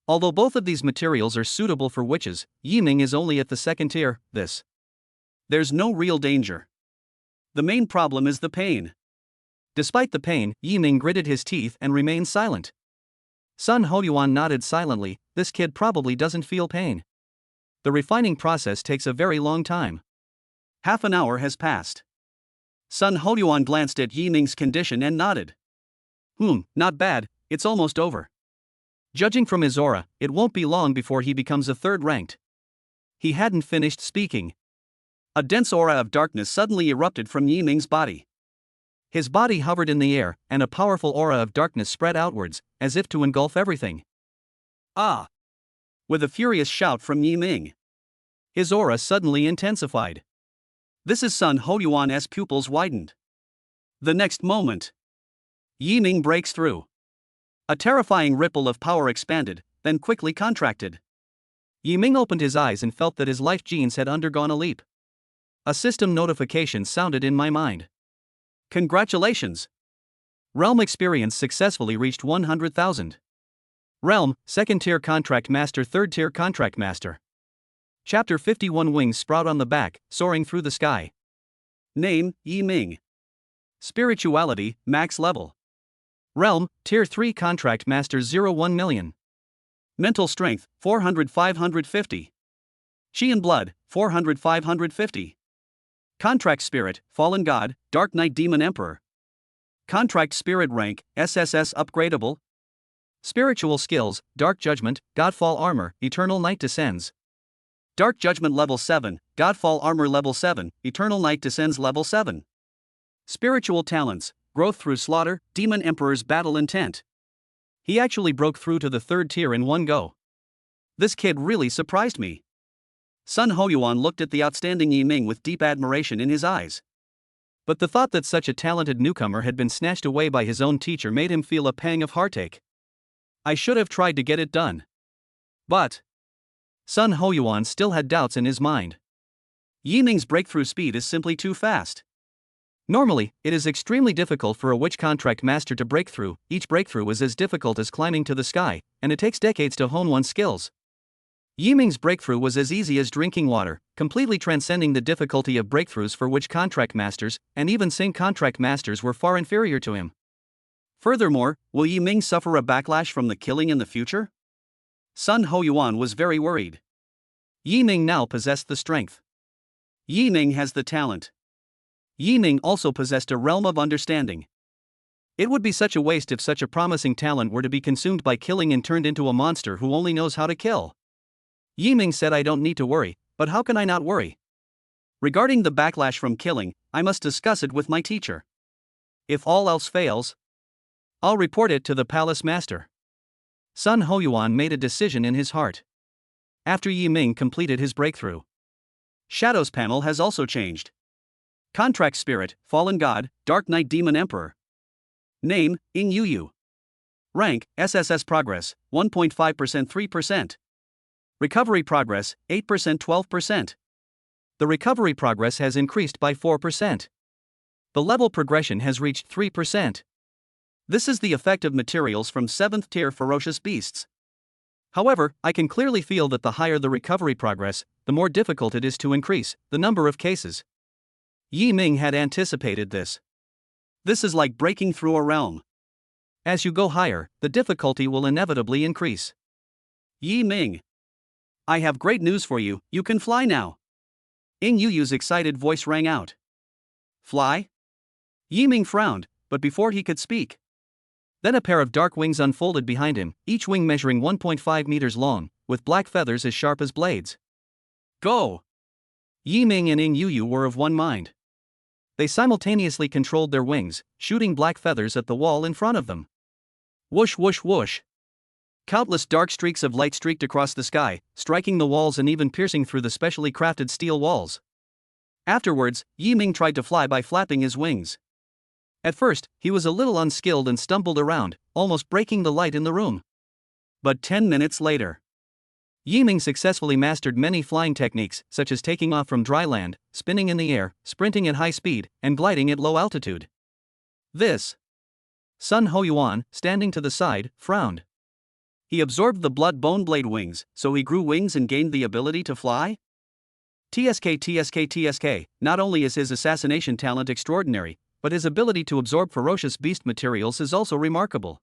A: Although both of these materials are suitable for witches, Yiming is only at the 2nd tier. There's no real danger. The main problem is the pain. Despite the pain, Yiming gritted his teeth and remained silent. Sun Hoyuan nodded silently. This kid probably doesn't feel pain. The refining process takes a very long time. Half an hour has passed. Sun Hoyuan glanced at Yiming's condition and nodded. Not bad, it's almost over. Judging from his aura, it won't be long before he becomes a third ranked. He hadn't finished speaking. A dense aura of darkness suddenly erupted from Yi Ming's body. His body hovered in the air, and a powerful aura of darkness spread outwards, as if to engulf everything. Ah! With a furious shout from Yi Ming, his aura suddenly intensified. This is Sun Hoyuan's pupils widened. The next moment, Yi Ming breaks through. A terrifying ripple of power expanded, then quickly contracted. Yi Ming opened his eyes and felt that his life genes had undergone a leap. A system notification sounded in my mind. Congratulations! Realm experience successfully reached 100,000. Realm, 2nd tier contract master, 3rd tier contract master. Chapter 51. Wings sprout on the back, soaring through the sky. Name, Yi Ming. Spirituality, max level. Realm, tier 3 contract master, 01 million. Mental strength, 400-550. Chi and blood, 400-550. Contract spirit, fallen god, dark knight demon emperor. Contract spirit rank, SSS upgradable. Spiritual skills, dark judgment, godfall armor, eternal night descends. Dark judgment level 7, godfall armor level 7, eternal night descends level 7. Spiritual talents, growth through slaughter, demon emperor's battle intent. He actually broke through to the 3rd tier in one go. This kid really surprised me. Sun Hoyuan looked at the outstanding Yi Ming with deep admiration in his eyes. But the thought that such a talented newcomer had been snatched away by his own teacher made him feel a pang of heartache. I should have tried to get it done. But Sun Hoyuan still had doubts in his mind. Yi Ming's breakthrough speed is simply too fast. Normally, it is extremely difficult for a witch contract master to break through. Each breakthrough is as difficult as climbing to the sky, and it takes decades to hone one's skills. Yi Ming's breakthrough was as easy as drinking water, completely transcending the difficulty of breakthroughs for witch contract masters, and even saint contract masters were far inferior to him. Furthermore, will Yi Ming suffer a backlash from the killing in the future? Sun Hoyuan was very worried. Yi Ming now possessed the strength. Yi Ming has the talent. Yi Ming also possessed a realm of understanding. It would be such a waste if such a promising talent were to be consumed by killing and turned into a monster who only knows how to kill. Yi Ming said, I don't need to worry, but how can I not worry? Regarding the backlash from killing, I must discuss it with my teacher. If all else fails, I'll report it to the palace master. Sun Hoyuan made a decision in his heart. After Yi Ming completed his breakthrough, Shadow's panel has also changed. Contract spirit, fallen god, dark knight demon emperor. Name, Ing Yu. Rank, SSS progress, 1.5% 3%. Recovery progress, 8% 12%. The recovery progress has increased by 4%. The level progression has reached 3%. This is the effect of materials from 7th tier ferocious beasts. However, I can clearly feel that the higher the recovery progress, the more difficult it is to increase the number of cases. Yi Ming had anticipated this. This is like breaking through a realm. As you go higher, the difficulty will inevitably increase. Yi Ming, I have great news for you, you can fly now. Ing Yu's excited voice rang out. Fly? Yi Ming frowned, but before he could speak, then a pair of dark wings unfolded behind him, each wing measuring 1.5 meters long, with black feathers as sharp as blades. Go! Yi Ming and Ing Yu were of one mind. They simultaneously controlled their wings, shooting black feathers at the wall in front of them. Whoosh whoosh whoosh. Countless dark streaks of light streaked across the sky, striking the walls and even piercing through the specially crafted steel walls. Afterwards, Yi Ming tried to fly by flapping his wings. At first, he was a little unskilled and stumbled around, almost breaking the light in the room. But 10 minutes later, Yi Ming successfully mastered many flying techniques, such as taking off from dry land, spinning in the air, sprinting at high speed, and gliding at low altitude. This. Sun Hoyuan, standing to the side, frowned. He absorbed the blood bone blade wings, so he grew wings and gained the ability to fly? TSK, not only is his assassination talent extraordinary, but his ability to absorb ferocious beast materials is also remarkable.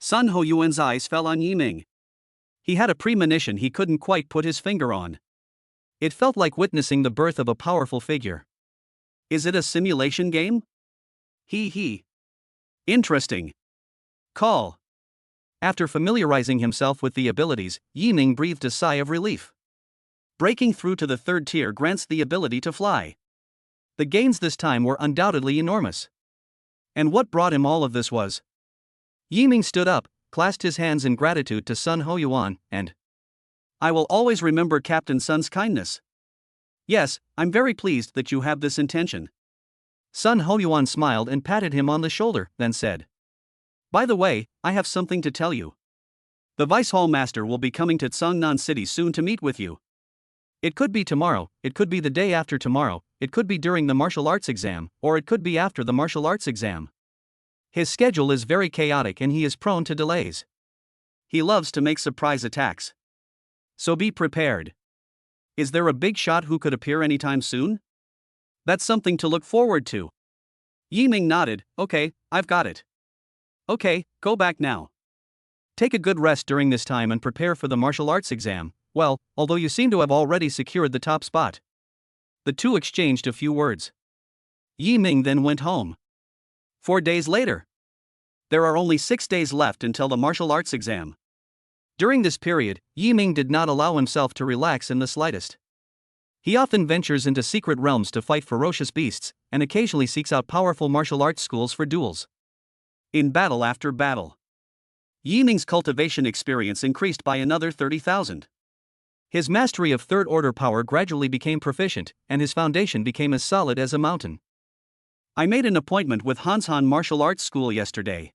A: Sun Hoyuan's eyes fell on Yi Ming. He had a premonition he couldn't quite put his finger on. It felt like witnessing the birth of a powerful figure. Is it a simulation game? Interesting. Call. After familiarizing himself with the abilities, Yi Ming breathed a sigh of relief. Breaking through to the third tier grants the ability to fly. The gains this time were undoubtedly enormous. And what brought him all of this was. Yi Ming stood up, clasped his hands in gratitude to Sun Hoyuan, and I will always remember Captain Sun's kindness. Yes, I'm very pleased that you have this intention. Sun Hoyuan smiled and patted him on the shoulder, then said, by the way, I have something to tell you. The Vice Hall Master will be coming to Tsangnan City soon to meet with you. It could be tomorrow, it could be the day after tomorrow, it could be during the martial arts exam, or it could be after the martial arts exam. His schedule is very chaotic and he is prone to delays. He loves to make surprise attacks. So be prepared. Is there a big shot who could appear anytime soon? That's something to look forward to. Yi Ming nodded, okay, I've got it. Okay, go back now. Take a good rest during this time and prepare for the martial arts exam, well, although you seem to have already secured the top spot. The two exchanged a few words. Yi Ming then went home. 4 days later. There are only 6 days left until the martial arts exam. During this period, Yi Ming did not allow himself to relax in the slightest. He often ventures into secret realms to fight ferocious beasts, and occasionally seeks out powerful martial arts schools for duels. In battle after battle, Yi Ming's cultivation experience increased by another 30,000. His mastery of third-order power gradually became proficient, and his foundation became as solid as a mountain. I made an appointment with Hanshan Martial Arts School yesterday.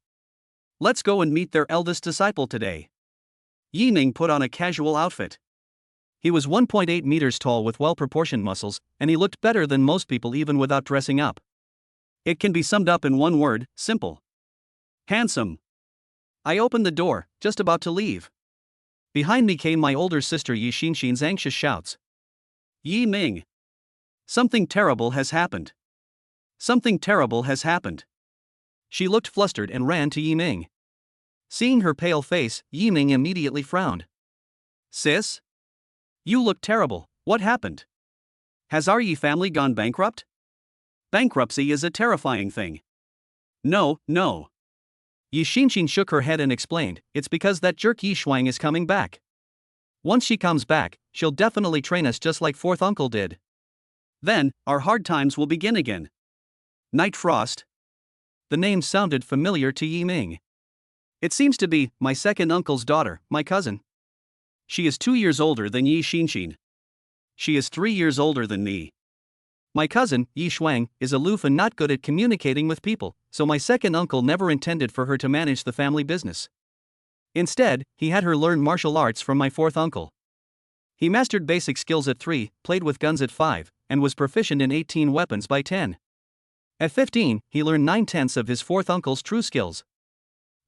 A: Let's go and meet their eldest disciple today. Yi Ming put on a casual outfit. He was 1.8 meters tall with well-proportioned muscles, and he looked better than most people even without dressing up. It can be summed up in one word, simple. Handsome. I opened the door, just about to leave. Behind me came my older sister Yi Xinxin's anxious shouts. Yi Ming. Something terrible has happened. Something terrible has happened. She looked flustered and ran to Yi Ming. Seeing her pale face, Yi Ming immediately frowned. Sis? You look terrible, what happened? Has our Yi family gone bankrupt? Bankruptcy is a terrifying thing. No. Yi Xinxin shook her head and explained, it's because that jerk Yi Shuang is coming back. Once she comes back, she'll definitely train us just like fourth uncle did. Then, our hard times will begin again. Night Frost? The name sounded familiar to Yi Ming. It seems to be my second uncle's daughter, my cousin. She is 2 years older than Yi Xinxin. She is 3 years older than me. My cousin, Yi Shuang, is aloof and not good at communicating with people, so my second uncle never intended for her to manage the family business. Instead, he had her learn martial arts from my fourth uncle. He mastered basic skills at 3, played with guns at 5, and was proficient in 18 weapons by 10. At 15, he learned 9/10 of his fourth uncle's true skills.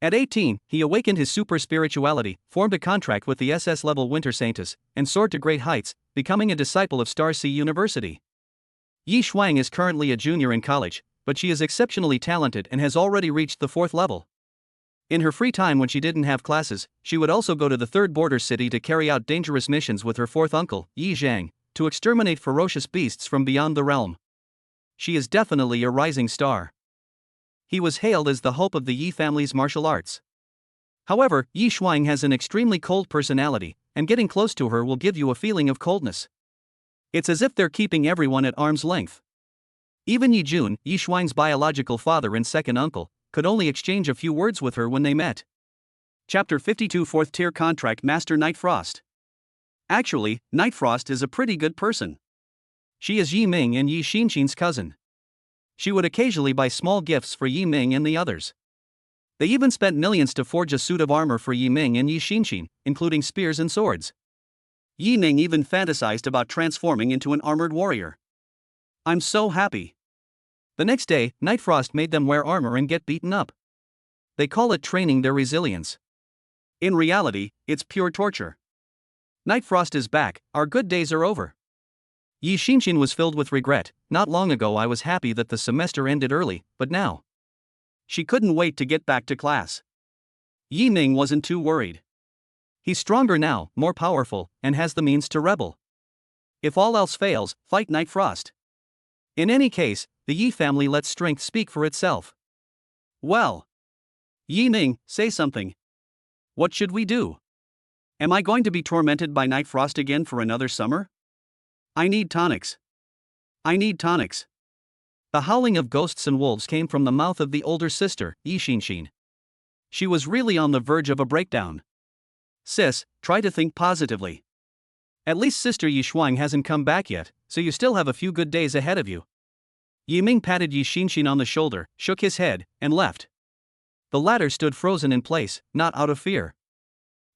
A: At 18, he awakened his super spirituality, formed a contract with the SS-level Winter Saintess, and soared to great heights, becoming a disciple of Star Sea University. Yi Shuang is currently a junior in college, but she is exceptionally talented and has already reached the 4th level. In her free time when she didn't have classes, she would also go to the third border city to carry out dangerous missions with her fourth uncle, Yi Zhang, to exterminate ferocious beasts from beyond the realm. She is definitely a rising star. He was hailed as the hope of the Yi family's martial arts. However, Yi Shuang has an extremely cold personality, and getting close to her will give you a feeling of coldness. It's as if they're keeping everyone at arm's length. Even Yi Jun, Yi Shuang's biological father and second uncle, could only exchange a few words with her when they met. Chapter 52 4th Tier Contract Master Night Frost. Actually, Night Frost is a pretty good person. She is Yi Ming and Yi Xinxin's cousin. She would occasionally buy small gifts for Yi Ming and the others. They even spent millions to forge a suit of armor for Yi Ming and Yi Xinxin, including spears and swords. Yi Ming even fantasized about transforming into an armored warrior. I'm so happy. The next day, Night Frost made them wear armor and get beaten up. They call it training their resilience. In reality, it's pure torture. Night Frost is back, our good days are over. Yi Xinxin was filled with regret. Not long ago I was happy that the semester ended early, but now. She couldn't wait to get back to class. Yi Ming wasn't too worried. He's stronger now, more powerful, and has the means to rebel. If all else fails, fight Night Frost. In any case, the Yi family lets strength speak for itself. Well, Yi Ming, say something. What should we do? Am I going to be tormented by night frost again for another summer? I need tonics. I need tonics. The howling of ghosts and wolves came from the mouth of the older sister, Yi Xinshin. She was really on the verge of a breakdown. Sis, try to think positively. At least Sister Yi Shuang hasn't come back yet, so you still have a few good days ahead of you. Yi Ming patted Yi Xinshin on the shoulder, shook his head, and left. The latter stood frozen in place, not out of fear.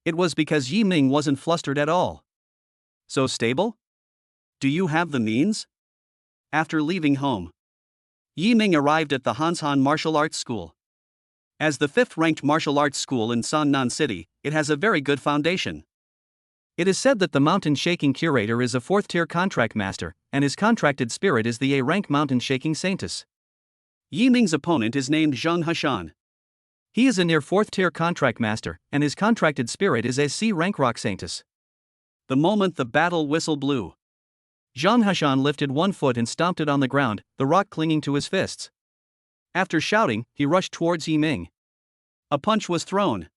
A: It was because Yi Ming wasn't flustered at all. So stable? Do you have the means? After leaving home, Yi Ming arrived at the Hanshan Martial Arts School. As the 5th-ranked martial arts school in Sannan City, it has a very good foundation. It is said that the mountain-shaking curator is a 4th-tier contract master, and his contracted spirit is the A-rank mountain-shaking saintess. Yi Ming's opponent is named Zheng Heshan. He is a near 4th-tier contract master, and his contracted spirit is a C-rank rock saintess. The moment the battle whistle blew, Zheng Heshan lifted one foot and stomped it on the ground, the rock clinging to his fists. After shouting, he rushed towards Yi Ming. A punch was thrown.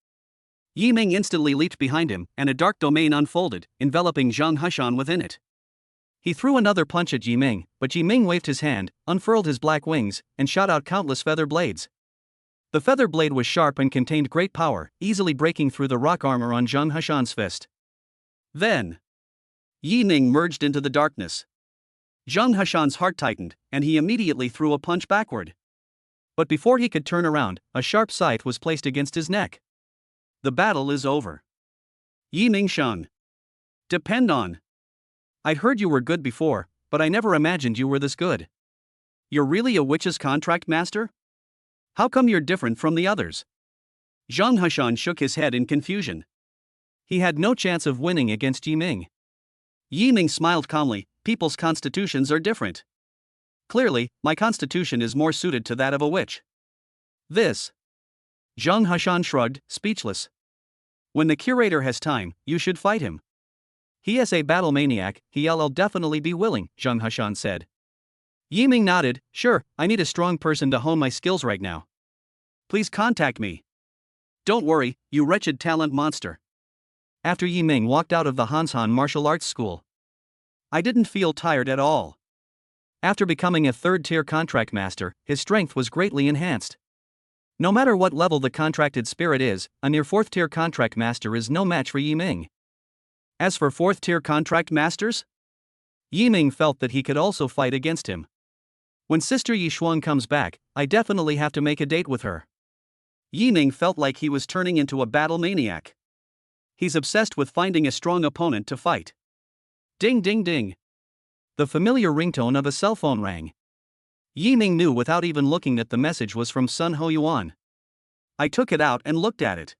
A: Yi Ming instantly leaped behind him, and a dark domain unfolded, enveloping Zheng Heshan within it. He threw another punch at Yi Ming, but Yi Ming waved his hand, unfurled his black wings, and shot out countless feather blades. The feather blade was sharp and contained great power, easily breaking through the rock armor on Zheng Heshan's fist. Then, Yi Ming merged into the darkness. Zheng Heshan's heart tightened, and he immediately threw a punch backward. But before he could turn around, a sharp scythe was placed against his neck. The battle is over. Yi Ming Sheng. Depend on. I'd heard you were good before, but I never imagined you were this good. You're really a witch's contract master? How come you're different from the others? Zheng Heshan shook his head in confusion. He had no chance of winning against Yi Ming. Yi Ming smiled calmly. People's constitutions are different. Clearly, my constitution is more suited to that of a witch. This. Zheng Heshan shrugged, speechless. When the curator has time, you should fight him. He is a battle maniac, he'll definitely be willing, Zheng Heshan said. Yi Ming nodded. Sure, I need a strong person to hone my skills right now. Please contact me. Don't worry, you wretched talent monster. After Yi Ming walked out of the Hanshan Martial Arts School, I didn't feel tired at all. After becoming a 3rd-tier contract master, his strength was greatly enhanced. No matter what level the contracted spirit is, a near 4th-tier contract master is no match for Yi Ming. As for 4th-tier contract masters, Yi Ming felt that he could also fight against him. When Sister Yi Shuang comes back, I definitely have to make a date with her. Yi Ming felt like he was turning into a battle maniac. He's obsessed with finding a strong opponent to fight. Ding ding ding. The familiar ringtone of a cell phone rang. Yi Ming knew without even looking that the message was from Sun Ho Yuan. I took it out and looked at it.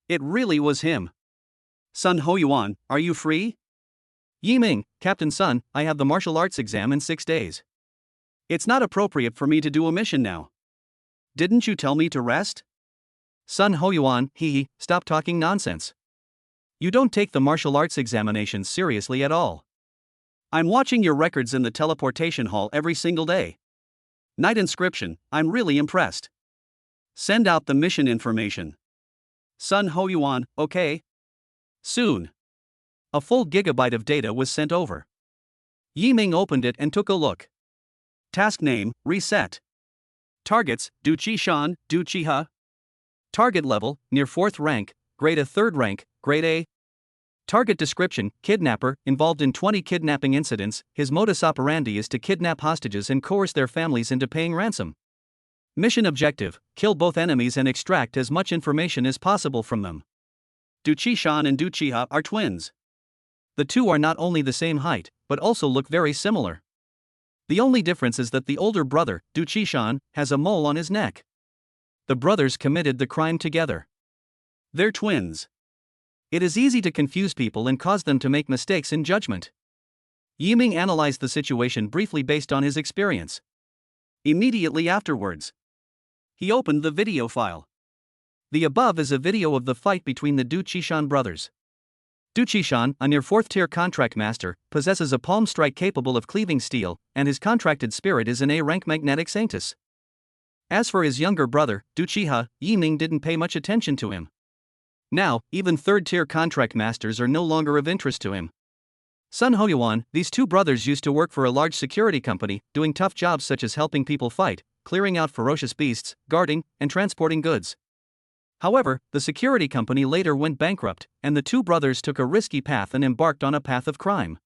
A: It really was him. Sun Ho Yuan, are you free? Yi Ming, Captain Sun, I have the martial arts exam in 6 days. It's not appropriate for me to do a mission now. Didn't you tell me to rest? Sun Ho Yuan, stop talking nonsense. You don't take the martial arts examinations seriously at all. I'm watching your records in the teleportation hall every single day. Night inscription, I'm really impressed. Send out the mission information. Sun Ho Yuan, okay? Soon. A full gigabyte of data was sent over. Yi Ming opened it and took a look. Task name, reset. Targets, Du Qi Shan, Du Qi Ha. Target level, near 4th rank, grade A 3rd rank, grade A. Target description, kidnapper, involved in 20 kidnapping incidents, his modus operandi is to kidnap hostages and coerce their families into paying ransom. Mission objective, kill both enemies and extract as much information as possible from them. Du Qi Shan and Du Qi Ha are twins. The two are not only the same height, but also look very similar. The only difference is that the older brother, Du Qi Shan, has a mole on his neck. The brothers committed the crime together. They're twins. It is easy to confuse people and cause them to make mistakes in judgment. Yi Ming analyzed the situation briefly based on his experience. Immediately afterwards, he opened the video file. The above is a video of the fight between the Du Qishan brothers. Du Qishan, a near 4th-tier contract master, possesses a palm strike capable of cleaving steel, and his contracted spirit is an A-rank magnetic saintess. As for his younger brother, Duchiha, Yiming didn't pay much attention to him. Now, even third-tier contract masters are no longer of interest to him. Sun Hoyuan, these two brothers used to work for a large security company, doing tough jobs such as helping people fight, clearing out ferocious beasts, guarding, and transporting goods. However, the security company later went bankrupt, and the two brothers took a risky path and embarked on a path of crime.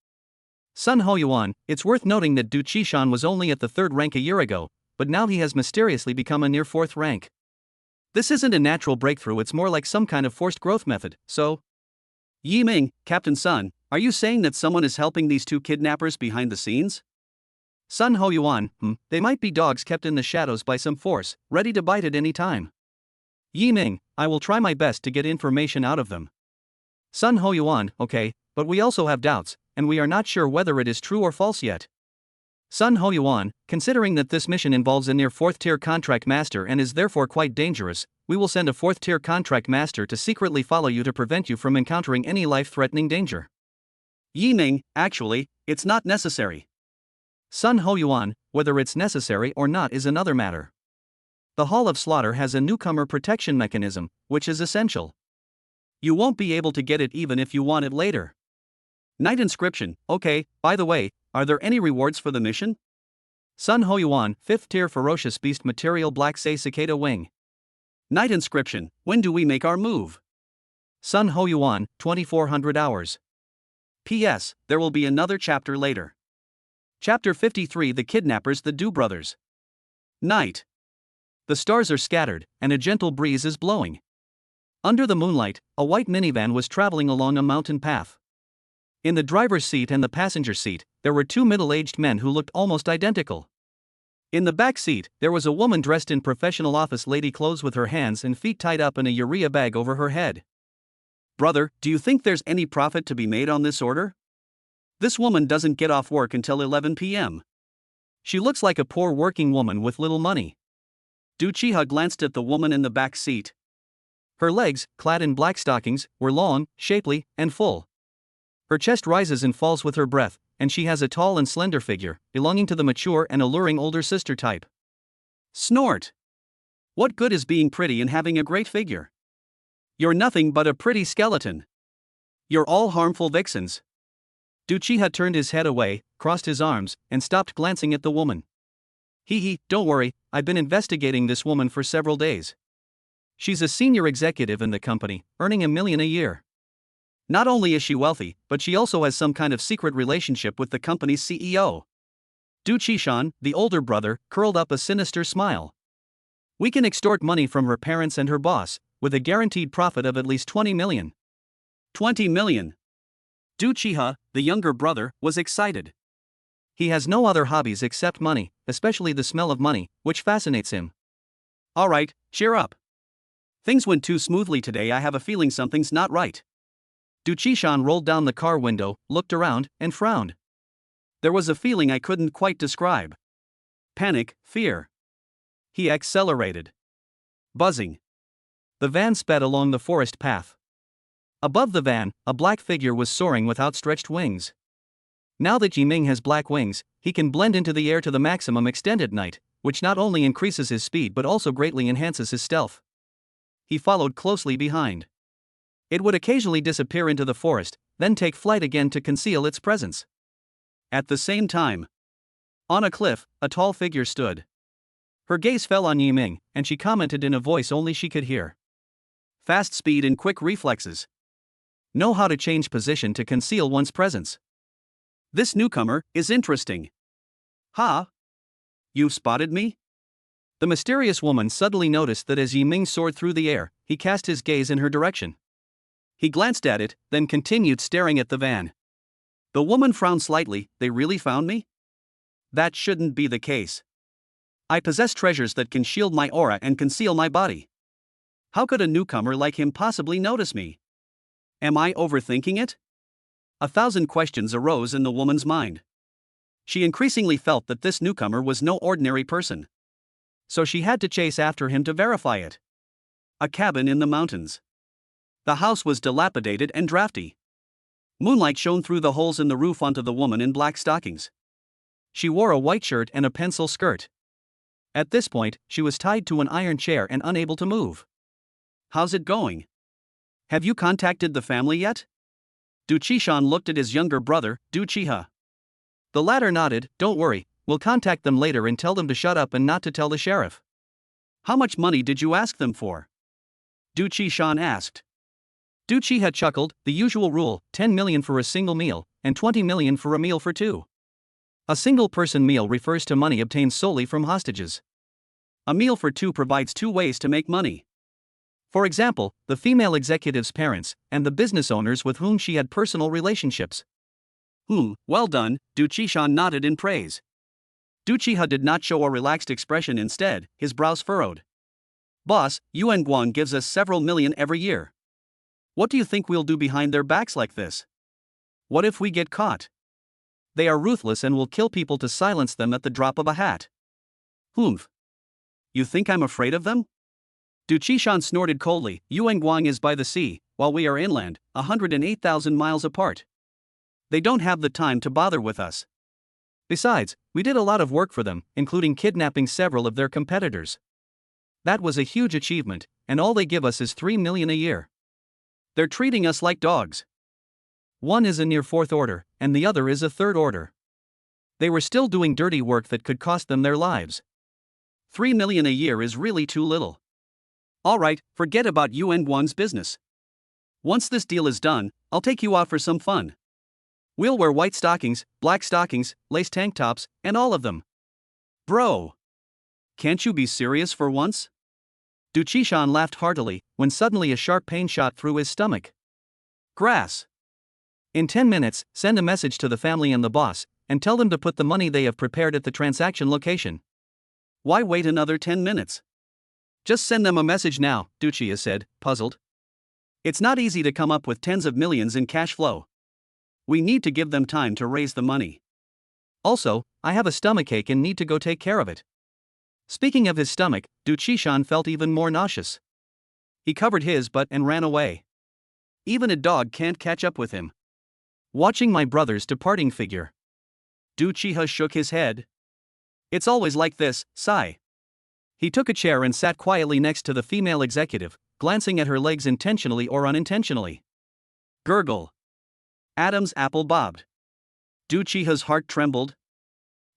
A: Sun Hoyuan, it's worth noting that Du Qishan was only at the 3rd rank a year ago, but now he has mysteriously become a near 4th rank. This isn't a natural breakthrough, it's more like some kind of forced growth method, so... Yiming, Captain Sun, are you saying that someone is helping these two kidnappers behind the scenes? Sun Hoyuan, they might be dogs kept in the shadows by some force, ready to bite at any time. Yiming, I will try my best to get information out of them. Sun Hoyuan, okay, but we also have doubts, and we are not sure whether it is true or false yet. Sun Hoyuan, considering that this mission involves a near 4th-tier contract master and is therefore quite dangerous, we will send a 4th-tier contract master to secretly follow you to prevent you from encountering any life-threatening danger. Yiming, actually, it's not necessary. Sun Hoyuan, whether it's necessary or not is another matter. The Hall of Slaughter has a newcomer protection mechanism, which is essential. You won't be able to get it even if you want it later. Night inscription, okay, by the way, are there any rewards for the mission? Sun Hoyuan, 5th tier ferocious beast material black say cicada wing. Night inscription, when do we make our move? Sun Hoyuan, 2400 hours. P.S. There will be another chapter later. Chapter 53 The Kidnappers the Du Brothers. Night. The stars are scattered, and a gentle breeze is blowing. Under the moonlight, a white minivan was traveling along a mountain path. In the driver's seat and the passenger seat, there were two middle-aged men who looked almost identical. In the back seat, there was a woman dressed in professional office lady clothes with her hands and feet tied up in a urea bag over her head. Brother, do you think there's any profit to be made on this order? This woman doesn't get off work until 11 p.m. She looks like a poor working woman with little money. Du Chiha glanced at the woman in the back seat. Her legs, clad in black stockings, were long, shapely, and full. Her chest rises and falls with her breath, and she has a tall and slender figure, belonging to the mature and alluring older sister type. Snort! What good is being pretty and having a great figure? You're nothing but a pretty skeleton. You're all harmful vixens. Du Chiha turned his head away, crossed his arms, and stopped glancing at the woman. Don't worry, I've been investigating this woman for several days. She's a senior executive in the company, earning $1 million a year. Not only is she wealthy, but she also has some kind of secret relationship with the company's CEO. Du Qishan, the older brother, curled up a sinister smile. We can extort money from her parents and her boss, with a guaranteed profit of at least 20 million. 20 million. Du Chiha, the younger brother, was excited. He has no other hobbies except money, especially the smell of money, which fascinates him. Alright, cheer up. Things went too smoothly today, I have a feeling something's not right. Du Qishan rolled down the car window, looked around, and frowned. There was a feeling I couldn't quite describe. Panic, fear. He accelerated. Buzzing. The van sped along the forest path. Above the van, a black figure was soaring with outstretched wings. Now that Yiming has black wings, he can blend into the air to the maximum extent at night, which not only increases his speed but also greatly enhances his stealth. He followed closely behind. It would occasionally disappear into the forest, then take flight again to conceal its presence. At the same time, on a cliff, a tall figure stood. Her gaze fell on Yiming, and she commented in a voice only she could hear. Fast speed and quick reflexes. Know how to change position to conceal one's presence. This newcomer is interesting. Ha! You've spotted me? The mysterious woman suddenly noticed that as Yiming soared through the air, he cast his gaze in her direction. He glanced at it, then continued staring at the van. The woman frowned slightly. They really found me? That shouldn't be the case. I possess treasures that can shield my aura and conceal my body. How could a newcomer like him possibly notice me? Am I overthinking it? 1,000 questions arose in the woman's mind. She increasingly felt that this newcomer was no ordinary person. So she had to chase after him to verify it. A cabin in the mountains. The house was dilapidated and drafty. Moonlight shone through the holes in the roof onto the woman in black stockings. She wore a white shirt and a pencil skirt. At this point, she was tied to an iron chair and unable to move. How's it going? Have you contacted the family yet? Du Qishan looked at his younger brother, Du Qihe. The latter nodded. Don't worry, we'll contact them later and tell them to shut up and not to tell the sheriff. How much money did you ask them for? Du Qishan asked. Du Qihe chuckled. The usual rule, 10 million for a single meal, and 20 million for a meal for two. A single-person meal refers to money obtained solely from hostages. A meal for two provides two ways to make money. For example, the female executive's parents, and the business owners with whom she had personal relationships. Well done, Du Qishan nodded in praise. Du Qihe did not show a relaxed expression. Instead, his brows furrowed. Boss, Yuan Guang gives us several million every year. What do you think we'll do behind their backs like this? What if we get caught? They are ruthless and will kill people to silence them at the drop of a hat. You think I'm afraid of them? Du Qishan snorted coldly. Yuan Guang is by the sea, while we are inland, 108,000 miles apart. They don't have the time to bother with us. Besides, we did a lot of work for them, including kidnapping several of their competitors. That was a huge achievement, and all they give us is 3 million a year. They're treating us like dogs. One is a near fourth order, and the other is a third order. They were still doing dirty work that could cost them their lives. 3 million a year is really too little. Alright, forget about Yuan Guang's business. Once this deal is done, I'll take you out for some fun. We'll wear white stockings, black stockings, lace tank tops, and all of them. Bro! Can't you be serious for once? Du Qishan laughed heartily, when suddenly a sharp pain shot through his stomach. Grass! In 10 minutes, send a message to the family and the boss, and tell them to put the money they have prepared at the transaction location. Why wait another 10 minutes? Just send them a message now, Du Qihe said, puzzled. It's not easy to come up with tens of millions in cash flow. We need to give them time to raise the money. Also, I have a stomachache and need to go take care of it. Speaking of his stomach, Du Qishan felt even more nauseous. He covered his butt and ran away. Even a dog can't catch up with him. Watching my brother's departing figure. Du Qihe shook his head. It's always like this, sigh. He took a chair and sat quietly next to the female executive, glancing at her legs intentionally or unintentionally. Gurgle. Adam's apple bobbed. Du Qihe's heart trembled.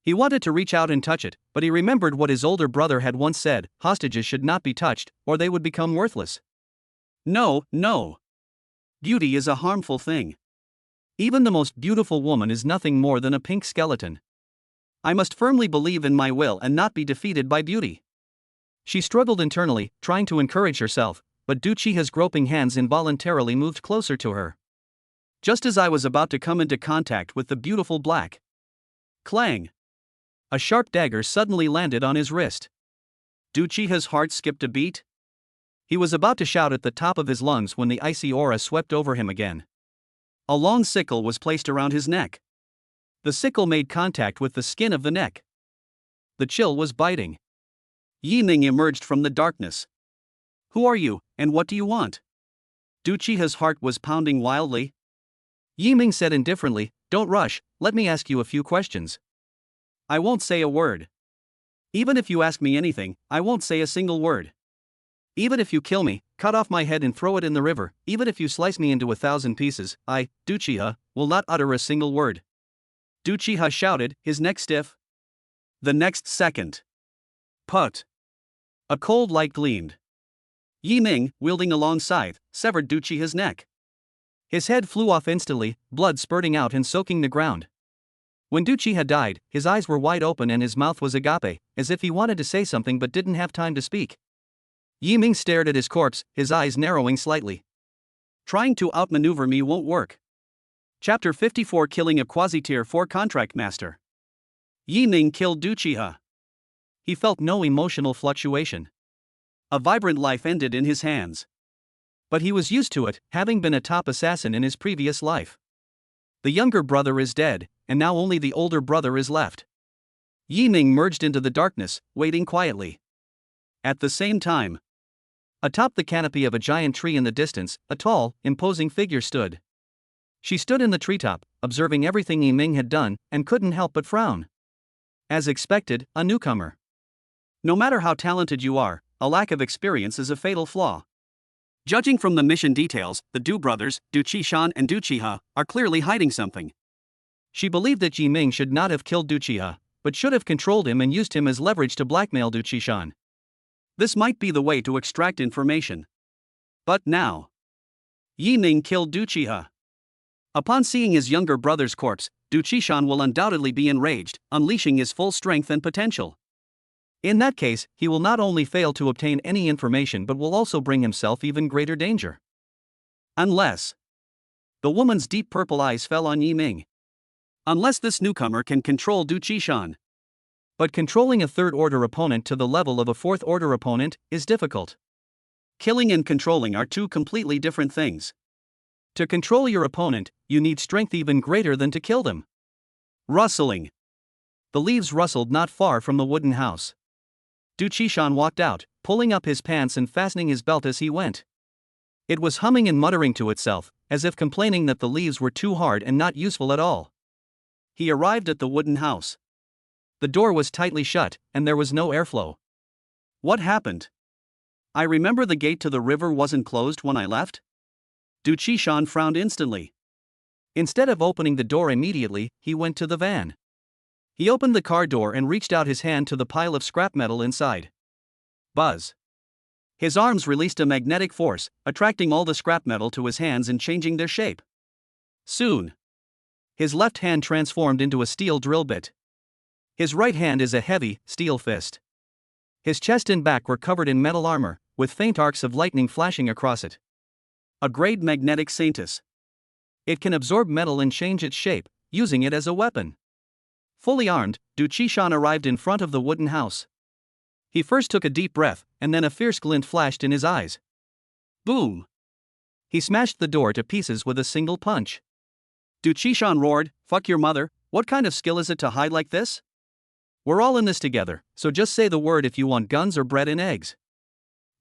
A: He wanted to reach out and touch it, but he remembered what his older brother had once said: hostages should not be touched, or they would become worthless. No. Beauty is a harmful thing. Even the most beautiful woman is nothing more than a pink skeleton. I must firmly believe in my will and not be defeated by beauty. She struggled internally, trying to encourage herself, but Du Qihe's groping hands involuntarily moved closer to her. Just as I was about to come into contact with the beautiful black. Clang! A sharp dagger suddenly landed on his wrist. Du Qihe's heart skipped a beat. He was about to shout at the top of his lungs when the icy aura swept over him again. A long sickle was placed around his neck. The sickle made contact with the skin of the neck. The chill was biting. Yi Ning emerged from the darkness. Who are you, and what do you want? Du Qihe's heart was pounding wildly. Yi Ming said indifferently, Don't rush, let me ask you a few questions. I won't say a word. Even if you ask me anything, I won't say a single word. Even if you kill me, cut off my head and throw it in the river, even if you slice me into 1,000 pieces, I, Du Qihe, will not utter a single word. Du Qihe shouted, his neck stiff. The next second. Put. A cold light gleamed. Yi Ming, wielding a long scythe, severed Du Qihe's neck. His head flew off instantly, blood spurting out and soaking the ground. When Du Qihe died, his eyes were wide open and his mouth was agape, as if he wanted to say something but didn't have time to speak. Yi Ming stared at his corpse, his eyes narrowing slightly. Trying to outmaneuver me won't work. Chapter 54: Killing a Quasi-Tier 4 Contract Master. Yi Ming killed Du Qihe. He felt no emotional fluctuation. A vibrant life ended in his hands. But he was used to it, having been a top assassin in his previous life. The younger brother is dead, and now only the older brother is left. Yi Ming merged into the darkness, waiting quietly. At the same time, atop the canopy of a giant tree in the distance, a tall, imposing figure stood. She stood in the treetop, observing everything Yi Ming had done, and couldn't help but frown. As expected, a newcomer. No matter how talented you are, a lack of experience is a fatal flaw. Judging from the mission details, the Du brothers, Du Qishan and Du Qiha, are clearly hiding something. She believed that Yi Ming should not have killed Du Qiha, but should have controlled him and used him as leverage to blackmail Du Qishan. This might be the way to extract information. But now, Yi Ming killed Du Qiha. Upon seeing his younger brother's corpse, Du Qishan will undoubtedly be enraged, unleashing his full strength and potential. In that case, he will not only fail to obtain any information but will also bring himself even greater danger. Unless the woman's deep purple eyes fell on Yi Ming. Unless this newcomer can control Du Qishan. But controlling a third-order opponent to the level of a fourth-order opponent is difficult. Killing and controlling are two completely different things. To control your opponent, you need strength even greater than to kill them. Rustling. The leaves rustled not far from the wooden house. Du Qishan walked out, pulling up his pants and fastening his belt as he went. It was humming and muttering to itself, as if complaining that the leaves were too hard and not useful at all. He arrived at the wooden house. The door was tightly shut, and there was no airflow. What happened? I remember the gate to the river wasn't closed when I left. Du Qishan frowned instantly. Instead of opening the door immediately, he went to the van. He opened the car door and reached out his hand to the pile of scrap metal inside. Buzz. His arms released a magnetic force, attracting all the scrap metal to his hands and changing their shape. Soon, his left hand transformed into a steel drill bit. His right hand is a heavy, steel fist. His chest and back were covered in metal armor, with faint arcs of lightning flashing across it. A grade magnetic saintess. It can absorb metal and change its shape, using it as a weapon. Fully armed, Du Qishan arrived in front of the wooden house. He first took a deep breath, and then a fierce glint flashed in his eyes. Boom! He smashed the door to pieces with a single punch. Du Qishan roared, "Fuck your mother, what kind of skill is it to hide like this? We're all in this together, so just say the word if you want guns or bread and eggs."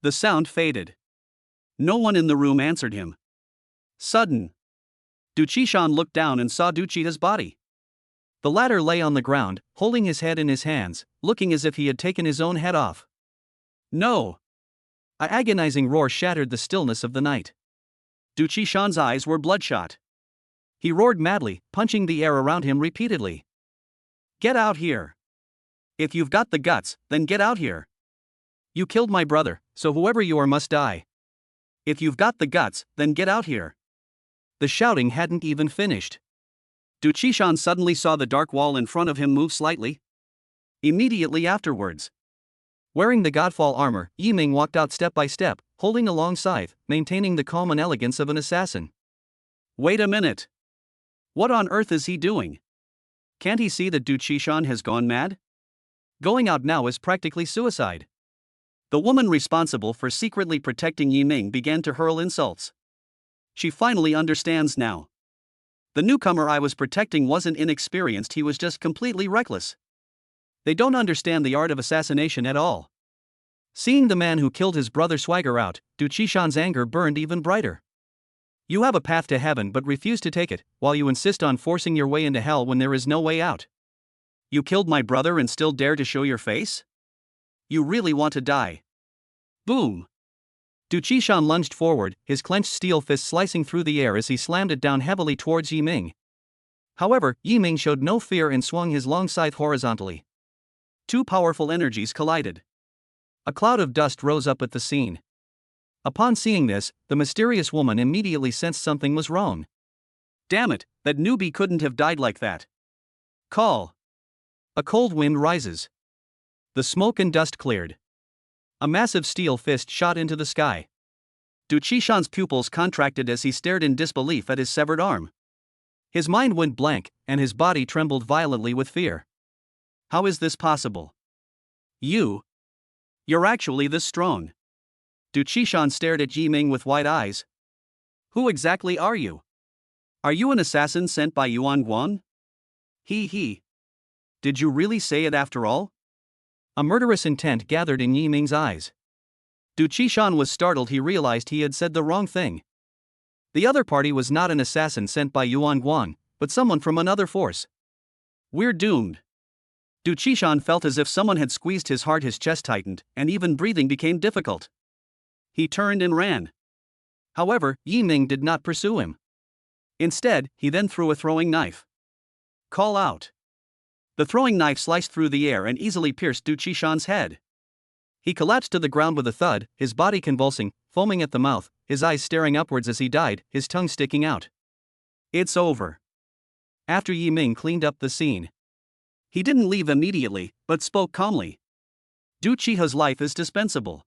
A: The sound faded. No one in the room answered him. Sudden. Du Qishan looked down and saw Du Qiha's body. The latter lay on the ground, holding his head in his hands, looking as if he had taken his own head off. No! An agonizing roar shattered the stillness of the night. Du Qishan's eyes were bloodshot. He roared madly, punching the air around him repeatedly. Get out here! If you've got the guts, then get out here! You killed my brother, so whoever you are must die. If you've got the guts, then get out here! The shouting hadn't even finished. Du Qishan suddenly saw the dark wall in front of him move slightly. Immediately afterwards, wearing the godfall armor, Yi Ming walked out step by step, holding a long scythe, maintaining the calm and elegance of an assassin. Wait a minute. What on earth is he doing? Can't he see that Du Qishan has gone mad? Going out now is practically suicide. The woman responsible for secretly protecting Yi Ming began to hurl insults. She finally understands now. The newcomer I was protecting wasn't inexperienced, he was just completely reckless. They don't understand the art of assassination at all. Seeing the man who killed his brother swagger out, Du Qishan's anger burned even brighter. You have a path to heaven but refuse to take it, while you insist on forcing your way into hell when there is no way out. You killed my brother and still dare to show your face? You really want to die. Boom! Du Qishan lunged forward, his clenched steel fist slicing through the air as he slammed it down heavily towards Yi Ming. However, Yi Ming showed no fear and swung his long scythe horizontally. Two powerful energies collided. A cloud of dust rose up at the scene. Upon seeing this, the mysterious woman immediately sensed something was wrong. Damn it, that newbie couldn't have died like that. Call. A cold wind rises. The smoke and dust cleared. A massive steel fist shot into the sky. Du Qishan's pupils contracted as he stared in disbelief at his severed arm. His mind went blank, and his body trembled violently with fear. How is this possible? You're actually this strong. Du Qishan stared at Yi Ming with wide eyes. Who exactly are you? Are you an assassin sent by Yuan Guan? He. Did you really say it after all? A murderous intent gathered in Yi Ming's eyes. Du Qishan was startled. He realized he had said the wrong thing. The other party was not an assassin sent by Yuan Guan, but someone from another force. We're doomed. Du Qishan felt as if someone had squeezed his heart, his chest tightened, and even breathing became difficult. He turned and ran. However, Yi Ming did not pursue him. Instead, he then threw a throwing knife. Call out. The throwing knife sliced through the air and easily pierced Du Qishan's head. He collapsed to the ground with a thud, his body convulsing, foaming at the mouth, his eyes staring upwards as he died, his tongue sticking out. It's over. After Yi Ming cleaned up the scene. He didn't leave immediately, but spoke calmly. Du Qiha's life is dispensable.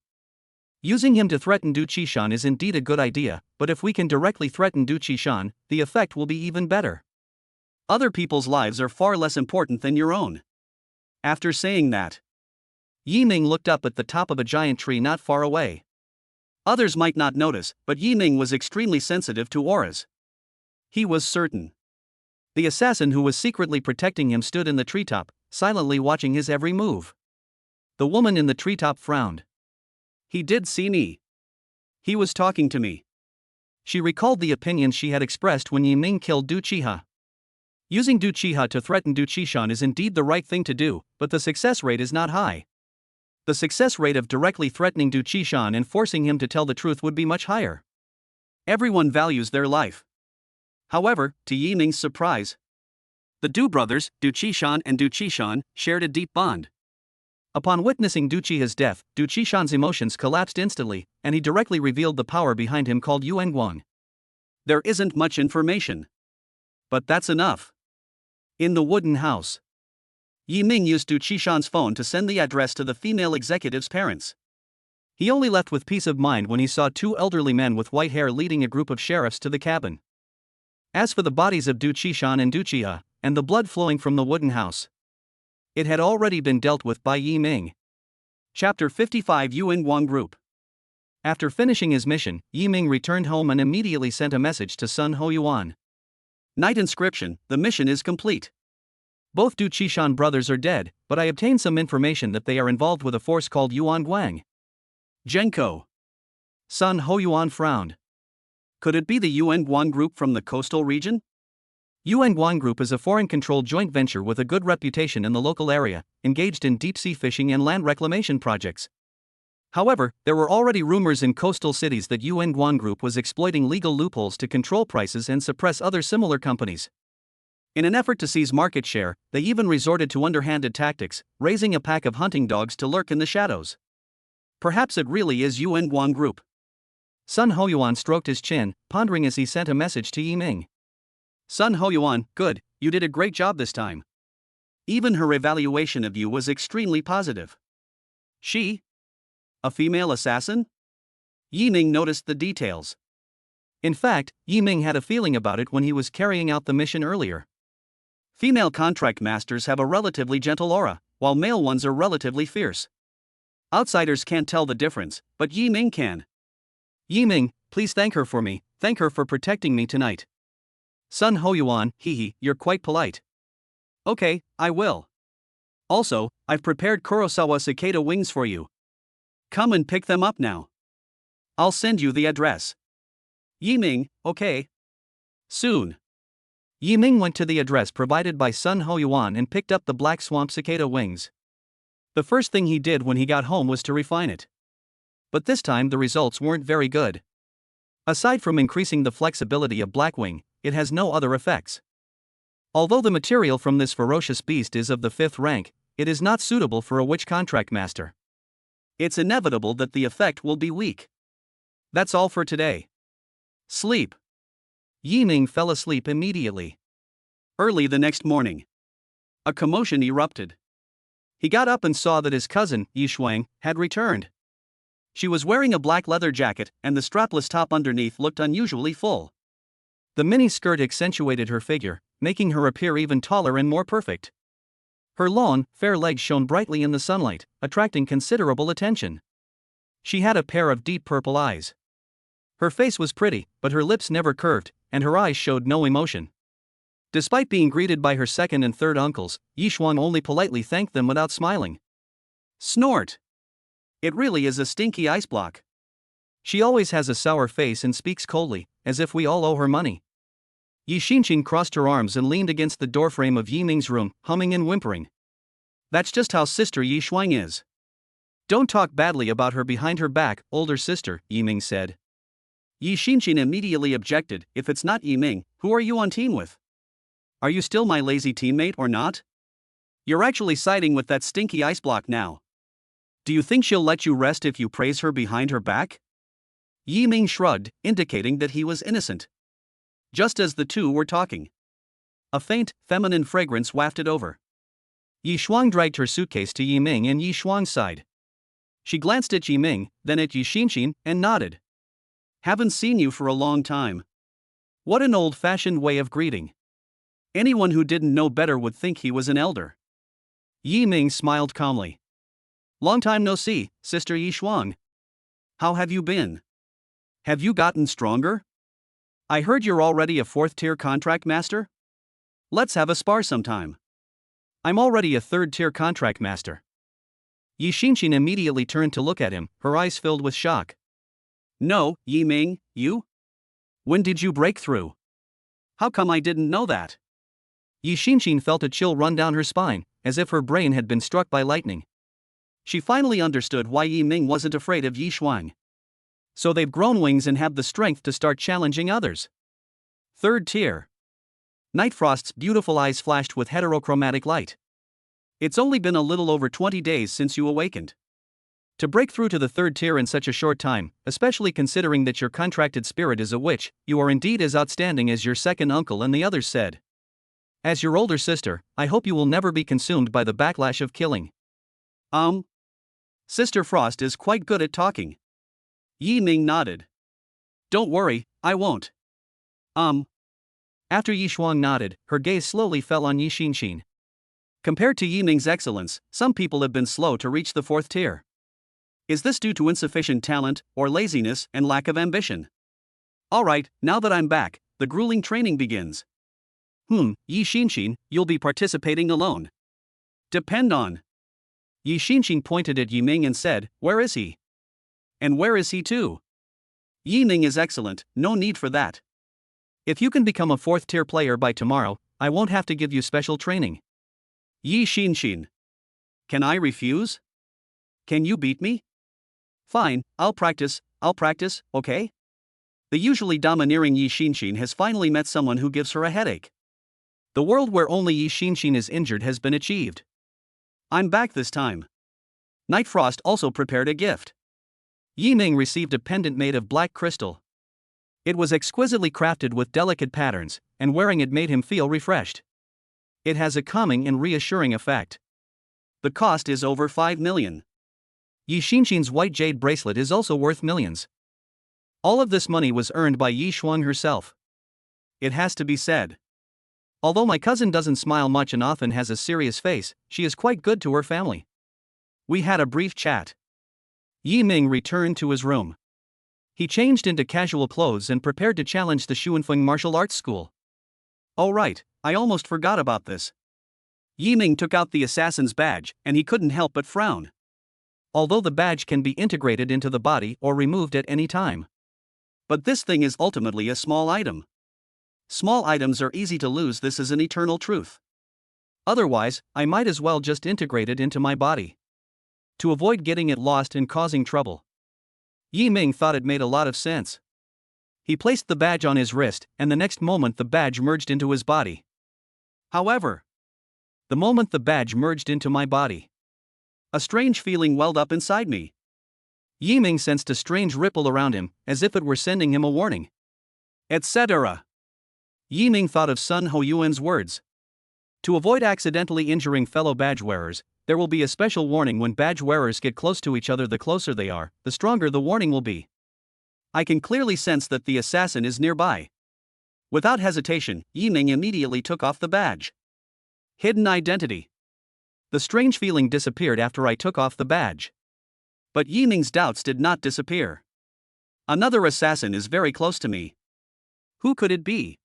A: Using him to threaten Du Qishan is indeed a good idea, but if we can directly threaten Du Qishan, the effect will be even better. Other people's lives are far less important than your own. After saying that, Yi Ming looked up at the top of a giant tree not far away. Others might not notice, but Yi Ming was extremely sensitive to auras. He was certain. The assassin who was secretly protecting him stood in the treetop, silently watching his every move. The woman in the treetop frowned. He did see me. He was talking to me. She recalled the opinions she had expressed when Yi Ming killed Du Qiha. Using Du Qiha to threaten Du Qishan is indeed the right thing to do, but the success rate is not high. The success rate of directly threatening Du Qishan and forcing him to tell the truth would be much higher. Everyone values their life. However, to Yi Ming's surprise, the Du brothers, Du Qishan and Du Qishan, shared a deep bond. Upon witnessing Du Qiha's death, Du Qishan's emotions collapsed instantly, and he directly revealed the power behind him called Yuan Guang. There isn't much information. But that's enough. In the wooden house, Yi Ming used Du Qishan's phone to send the address to the female executive's parents. He only left with peace of mind when he saw two elderly men with white hair leading a group of sheriffs to the cabin. As for the bodies of Du Qishan and Du Qiha, and the blood flowing from the wooden house, it had already been dealt with by Yi Ming. Chapter 55 Yuan Guang Group. After finishing his mission, Yi Ming returned home and immediately sent a message to Sun Hoyuan. Night inscription, the mission is complete. Both Du Qishan brothers are dead, but I obtained some information that they are involved with a force called Yuan Guang. Genko. Sun Hoyuan frowned. Could it be the Yuan Guang Group from the coastal region? Yuan Guang Group is a foreign-controlled joint venture with a good reputation in the local area, engaged in deep-sea fishing and land reclamation projects. However, there were already rumors in coastal cities that Yuan Guang Group was exploiting legal loopholes to control prices and suppress other similar companies. In an effort to seize market share, they even resorted to underhanded tactics, raising a pack of hunting dogs to lurk in the shadows. Perhaps it really is Yuan Guang Group. Sun Hoyuan stroked his chin, pondering as he sent a message to Yi Ming. Sun Hoyuan, good, you did a great job this time. Even her evaluation of you was extremely positive. She? A female assassin? Yi Ming noticed the details. In fact, Yi Ming had a feeling about it when he was carrying out the mission earlier. Female contract masters have a relatively gentle aura, while male ones are relatively fierce. Outsiders can't tell the difference, but Yi Ming can. Yi Ming, please thank her for me, thank her for protecting me tonight. Sun Hoyuan, hee, you're quite polite. Okay, I will. Also, I've prepared Kurosawa cicada wings for you. Come and pick them up now. I'll send you the address. Yi Ming, okay. Soon. Yi Ming went to the address provided by Sun Hoyuan and picked up the black swamp cicada wings. The first thing he did when he got home was to refine it. But this time the results weren't very good. Aside from increasing the flexibility of Blackwing, it has no other effects. Although the material from this ferocious beast is of the 5th rank, it is not suitable for a witch contract master. It's inevitable that the effect will be weak. That's all for today. Sleep. Yi Ming fell asleep immediately. Early the next morning, a commotion erupted. He got up and saw that his cousin, Yi Shuang, had returned. She was wearing a black leather jacket, and the strapless top underneath looked unusually full. The mini skirt accentuated her figure, making her appear even taller and more perfect. Her long, fair legs shone brightly in the sunlight, attracting considerable attention. She had a pair of deep purple eyes. Her face was pretty, but her lips never curved, and her eyes showed no emotion. Despite being greeted by her second and third uncles, Yi Shuang only politely thanked them without smiling. Snort! It really is a stinky ice block. She always has a sour face and speaks coldly, as if we all owe her money. Yi Xinqing crossed her arms and leaned against the doorframe of Yi Ming's room, humming and whimpering. That's just how Sister Yi Shuang is. Don't talk badly about her behind her back, older sister, Yi Ming said. Yi Xinxin immediately objected. If it's not Yi Ming, who are you on team with? Are you still my lazy teammate or not? You're actually siding with that stinky ice block now. Do you think she'll let you rest if you praise her behind her back? Yi Ming shrugged, indicating that he was innocent. Just as the two were talking, a faint, feminine fragrance wafted over. Yi Shuang dragged her suitcase to Yi Ming and Yi Shuang's side. She glanced at Yi Ming, then at Yi Xinxin, and nodded. Haven't seen you for a long time. What an old-fashioned way of greeting. Anyone who didn't know better would think he was an elder. Yi Ming smiled calmly. Long time no see, Sister Yi Shuang. How have you been? Have you gotten stronger? I heard you're already a 4th-tier contract master? Let's have a spar sometime. I'm already a 3rd-tier contract master. Yi Xinxin immediately turned to look at him, her eyes filled with shock. No, Yi Ming, you? When did you break through? How come I didn't know that? Yi Xinxin felt a chill run down her spine, as if her brain had been struck by lightning. She finally understood why Yi Ming wasn't afraid of Yi Shuang. So they've grown wings and have the strength to start challenging others. 3rd tier. Nightfrost's beautiful eyes flashed with heterochromatic light. It's only been a little over 20 days since you awakened. To break through to the 3rd tier in such a short time, especially considering that your contracted spirit is a witch, you are indeed as outstanding as your second uncle and the others said. As your older sister, I hope you will never be consumed by the backlash of killing. Sister Frost is quite good at talking. Yi Ming nodded. Don't worry, I won't. After Yi Shuang nodded, her gaze slowly fell on Yi Xinxin. Compared to Yi Ming's excellence, some people have been slow to reach the 4th tier. Is this due to insufficient talent, or laziness and lack of ambition? Alright, now that I'm back, the grueling training begins. Yi Xinxin, you'll be participating alone. Depend on. Yi Xinxin pointed at Yi Ming and said, where is he? And where is he too? Yi Ming is excellent, no need for that. If you can become a 4th tier player by tomorrow, I won't have to give you special training. Yi Xinxin. Can I refuse? Can you beat me? Fine, I'll practice, okay? The usually domineering Yi Xinxin has finally met someone who gives her a headache. The world where only Yi Xinxin is injured has been achieved. I'm back this time. Nightfrost also prepared a gift. Yi Ming received a pendant made of black crystal. It was exquisitely crafted with delicate patterns, and wearing it made him feel refreshed. It has a calming and reassuring effect. The cost is over 5 million. Yi Xinxin's white jade bracelet is also worth millions. All of this money was earned by Yi Shuang herself. It has to be said. Although my cousin doesn't smile much and often has a serious face, she is quite good to her family. We had a brief chat. Yi Ming returned to his room. He changed into casual clothes and prepared to challenge the Xuanfeng martial arts school. Oh right, I almost forgot about this. Yi Ming took out the assassin's badge, and he couldn't help but frown. Although the badge can be integrated into the body or removed at any time. But this thing is ultimately a small item. Small items are easy to lose, this is an eternal truth. Otherwise, I might as well just integrate it into my body. To avoid getting it lost and causing trouble. Yi Ming thought it made a lot of sense. He placed the badge on his wrist, and the next moment the badge merged into his body. However, the moment the badge merged into my body, a strange feeling welled up inside me. Yi Ming sensed a strange ripple around him, as if it were sending him a warning. Etc. Yi Ming thought of Sun Hoyuan's words. To avoid accidentally injuring fellow badge wearers, there will be a special warning when badge wearers get close to each other. The closer they are, the stronger the warning will be. I can clearly sense that the assassin is nearby. Without hesitation, Yi Ming immediately took off the badge. Hidden identity. The strange feeling disappeared after I took off the badge. But Yi Ming's doubts did not disappear. Another assassin is very close to me. Who could it be?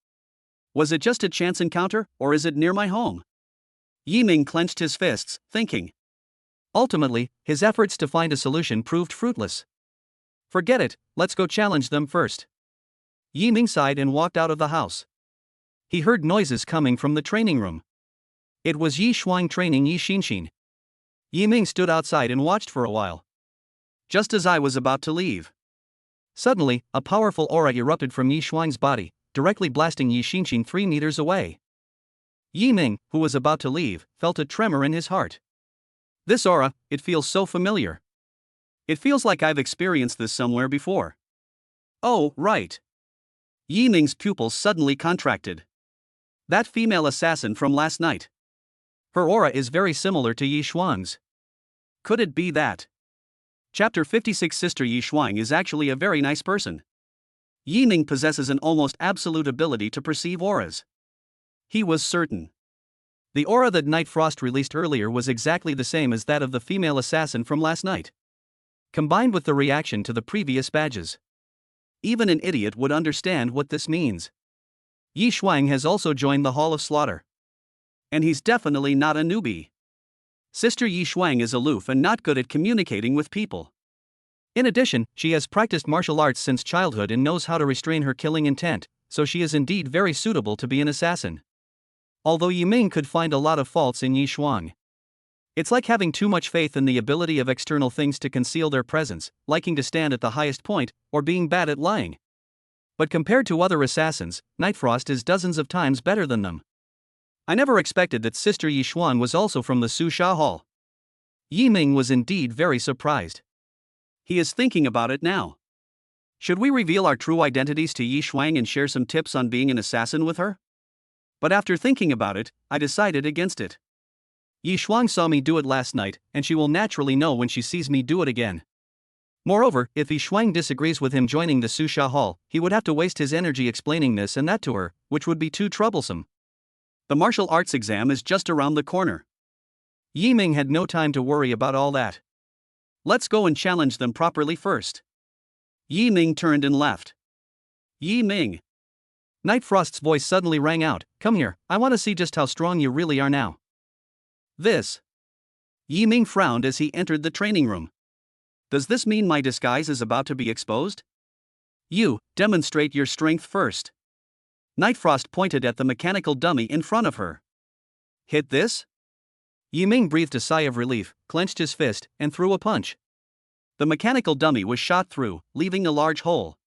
A: Was it just a chance encounter, or is it near my home? Yi Ming clenched his fists, thinking. Ultimately, his efforts to find a solution proved fruitless. Forget it, let's go challenge them first. Yi Ming sighed and walked out of the house. He heard noises coming from the training room. It was Yi Shuang training Yi Xinxin. Yi Ming stood outside and watched for a while. Just as I was about to leave, suddenly, a powerful aura erupted from Yi Shuang's body, directly blasting Yi Xinxin 3 meters away. Yi Ming, who was about to leave, felt a tremor in his heart. This aura, it feels so familiar. It feels like I've experienced this somewhere before. Oh, right. Yi Ming's pupils suddenly contracted. That female assassin from last night. Her aura is very similar to Yi Shuang's. Could it be that? Chapter 56. Sister Yi Shuang is actually a very nice person. Yi Ming possesses an almost absolute ability to perceive auras. He was certain. The aura that Night Frost released earlier was exactly the same as that of the female assassin from last night. Combined with the reaction to the previous badges, even an idiot would understand what this means. Yi Shuang has also joined the Hall of Slaughter. And he's definitely not a newbie. Sister Yi Shuang is aloof and not good at communicating with people. In addition, she has practiced martial arts since childhood and knows how to restrain her killing intent, so she is indeed very suitable to be an assassin. Although Yi Ming could find a lot of faults in Yi Shuang. It's like having too much faith in the ability of external things to conceal their presence, liking to stand at the highest point, or being bad at lying. But compared to other assassins, Night Frost is dozens of times better than them. I never expected that Sister Yi Shuang was also from the Su Sha Hall. Yi Ming was indeed very surprised. He is thinking about it now. Should we reveal our true identities to Yi Shuang and share some tips on being an assassin with her? But after thinking about it, I decided against it. Yi Shuang saw me do it last night, and she will naturally know when she sees me do it again. Moreover, if Yi Shuang disagrees with him joining the Su Sha Hall, he would have to waste his energy explaining this and that to her, which would be too troublesome. The martial arts exam is just around the corner. Yi Ming had no time to worry about all that. Let's go and challenge them properly first. Yi Ming turned and left. Yi Ming. Night Frost's voice suddenly rang out, "Come here, I want to see just how strong you really are now." This. Yi Ming frowned as he entered the training room. Does this mean my disguise is about to be exposed? You, demonstrate your strength first. Night Frost pointed at the mechanical dummy in front of her. Hit this? Yi Ming breathed a sigh of relief, clenched his fist, and threw a punch. The mechanical dummy was shot through, leaving a large hole.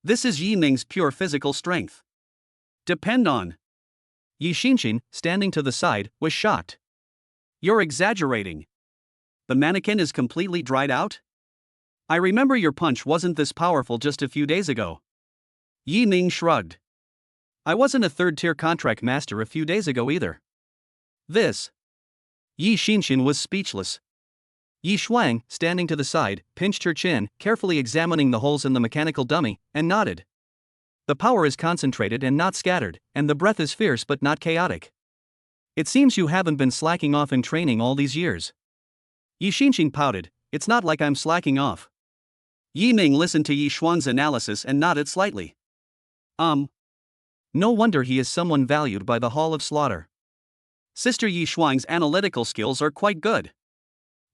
A: This is Yi Ming's pure physical strength. Depend on. Yi Xinxin, standing to the side, was shocked. You're exaggerating. The mannequin is completely dried out? I remember your punch wasn't this powerful just a few days ago. Yi Ming shrugged. I wasn't a third-tier contract master a few days ago either. This. Yi Xinxin was speechless. Yi Shuang, standing to the side, pinched her chin, carefully examining the holes in the mechanical dummy, and nodded. The power is concentrated and not scattered, and the breath is fierce but not chaotic. It seems you haven't been slacking off in training all these years. Yi Xinxin pouted. It's not like I'm slacking off. Yi Ming listened to Yi Shuang's analysis and nodded slightly. No wonder he is someone valued by the Hall of Slaughter. Sister Yi Shuang's analytical skills are quite good.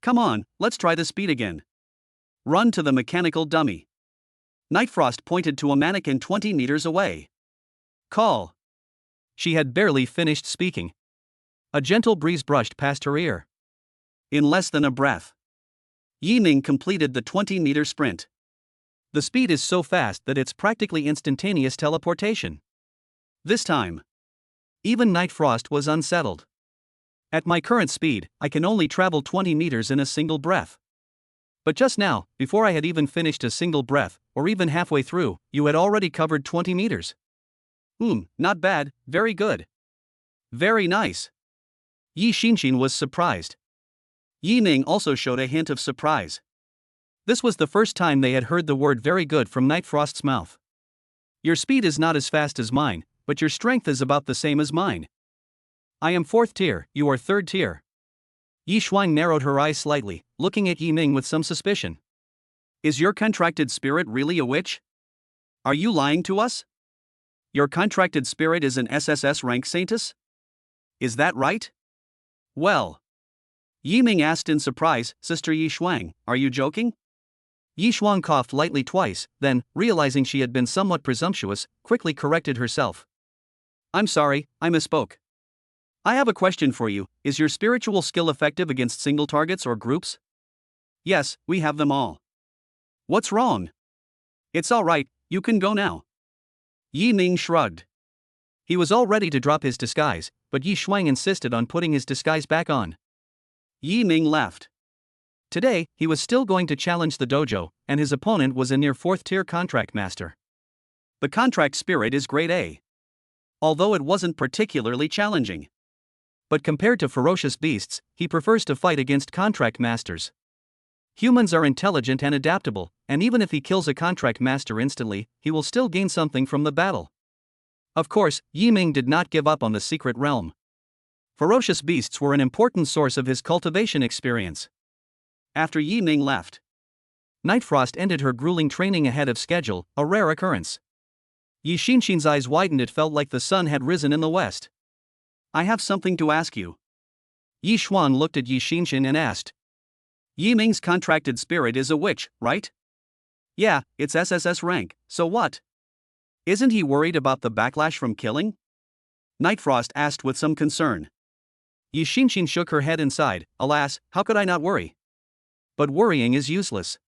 A: Come on, let's try the speed again. Run to the mechanical dummy. Night Frost pointed to a mannequin 20 meters away. Call. She had barely finished speaking. A gentle breeze brushed past her ear. In less than a breath, Yi Ming completed the 20-meter sprint. The speed is so fast that it's practically instantaneous teleportation. This time, even Night Frost was unsettled. At my current speed, I can only travel 20 meters in a single breath. But just now, before I had even finished a single breath, or even halfway through, you had already covered 20 meters. Not bad, very good. Very nice. Yi Xinxin was surprised. Yi Ming also showed a hint of surprise. This was the first time they had heard the word very good from Night Frost's mouth. Your speed is not as fast as mine, but your strength is about the same as mine. I am 4th tier, you are 3rd tier. Yi Shuang narrowed her eyes slightly, looking at Yi Ming with some suspicion. Is your contracted spirit really a witch? Are you lying to us? Your contracted spirit is an SSS rank saintess? Is that right? Well. Yi Ming asked in surprise, Sister Yi Shuang, are you joking? Yi Shuang coughed lightly twice, then, realizing she had been somewhat presumptuous, quickly corrected herself. I'm sorry, I misspoke. I have a question for you. Is your spiritual skill effective against single targets or groups? Yes, we have them all. What's wrong? It's all right, you can go now. Yi Ming shrugged. He was all ready to drop his disguise, but Yi Shuang insisted on putting his disguise back on. Yi Ming left. Today, he was still going to challenge the dojo, and his opponent was a near 4th-tier contract master. The contract spirit is grade A. Although it wasn't particularly challenging. But compared to ferocious beasts, he prefers to fight against contract masters. Humans are intelligent and adaptable, and even if he kills a contract master instantly, he will still gain something from the battle. Of course, Yi Ming did not give up on the secret realm. Ferocious beasts were an important source of his cultivation experience. After Yi Ming left, Night Frost ended her grueling training ahead of schedule, a rare occurrence. Yi Xinshin's eyes widened. It felt like the sun had risen in the west. I have something to ask you. Yi Xuan looked at Yi Xinshin and asked. Yi Ming's contracted spirit is a witch, right? Yeah, it's SSS rank, so what? Isn't he worried about the backlash from killing? Night Frost asked with some concern. Yi Xinshin shook her head and sighed. Alas, how could I not worry? But worrying is useless.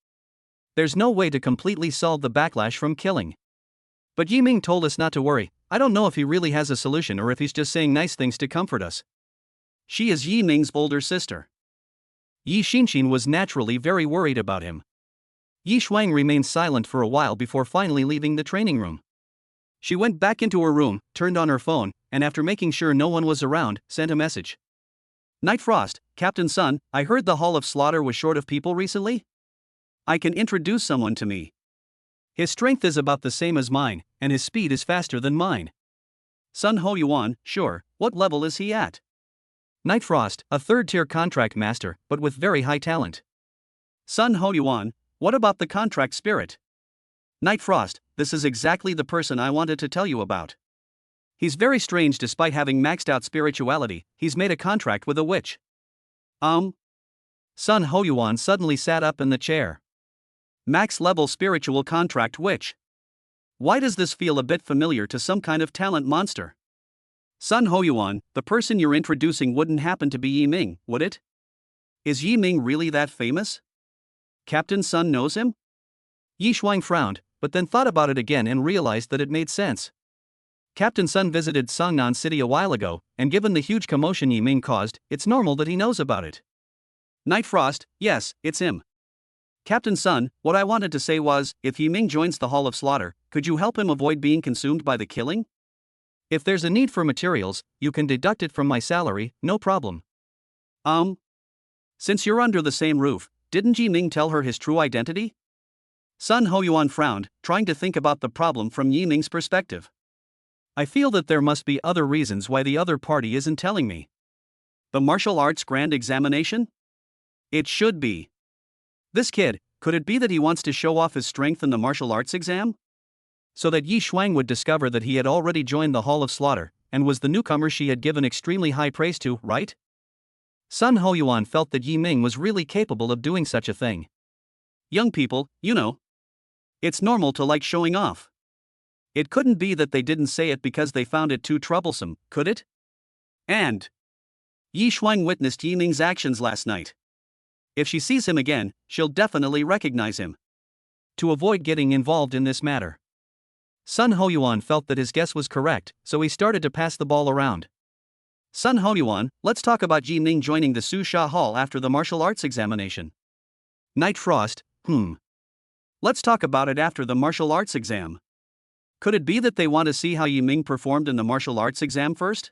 A: There's no way to completely solve the backlash from killing. But Yi Ming told us not to worry. I don't know if he really has a solution or if he's just saying nice things to comfort us. She is Yi Ming's older sister. Yi Xinshin was naturally very worried about him. Yi Shuang remained silent for a while before finally leaving the training room. She went back into her room, turned on her phone, and after making sure no one was around, sent a message. Night Frost, Captain Sun, I heard the Hall of Slaughter was short of people recently? I can introduce someone to me. His strength is about the same as mine, and his speed is faster than mine. Sun Ho Yuan, sure, what level is he at? Night Frost, a 3rd-tier contract master, but with very high talent. Sun Ho Yuan, what about the contract spirit? Night Frost, this is exactly the person I wanted to tell you about. He's very strange. Despite having maxed out spirituality, he's made a contract with a witch. Sun Ho Yuan suddenly sat up in the chair. Max level spiritual contract witch. Why does this feel a bit familiar to some kind of talent monster? Sun Ho Yuan, the person you're introducing wouldn't happen to be Yi Ming, would it? Is Yi Ming really that famous? Captain Sun knows him? Yi Shuang frowned, but then thought about it again and realized that it made sense. Captain Sun visited Songnan City a while ago, and given the huge commotion Yi Ming caused, it's normal that he knows about it. Night Frost, yes, it's him. Captain Sun, what I wanted to say was, if Yi Ming joins the Hall of Slaughter, could you help him avoid being consumed by the killing? If there's a need for materials, you can deduct it from my salary, no problem. Since you're under the same roof, didn't Yi Ming tell her his true identity? Sun Ho Yuan frowned, trying to think about the problem from Yi Ming's perspective. I feel that there must be other reasons why the other party isn't telling me. The martial arts grand examination? It should be. This kid, could it be that he wants to show off his strength in the martial arts exam? So that Yi Shuang would discover that he had already joined the Hall of Slaughter, and was the newcomer she had given extremely high praise to, right? Sun Ho Yuan felt that Yi Ming was really capable of doing such a thing. Young people, you know. It's normal to like showing off. It couldn't be that they didn't say it because they found it too troublesome, could it? And Yi Shuang witnessed Yi Ming's actions last night. If she sees him again, she'll definitely recognize him. To avoid getting involved in this matter, Sun Ho Yuan felt that his guess was correct, so he started to pass the ball around. Sun Ho Yuan, let's talk about Yi Ming joining the Su Sha Hall after the martial arts examination. Night Frost, Let's talk about it after the martial arts exam. Could it be that they want to see how Yi Ming performed in the martial arts exam first?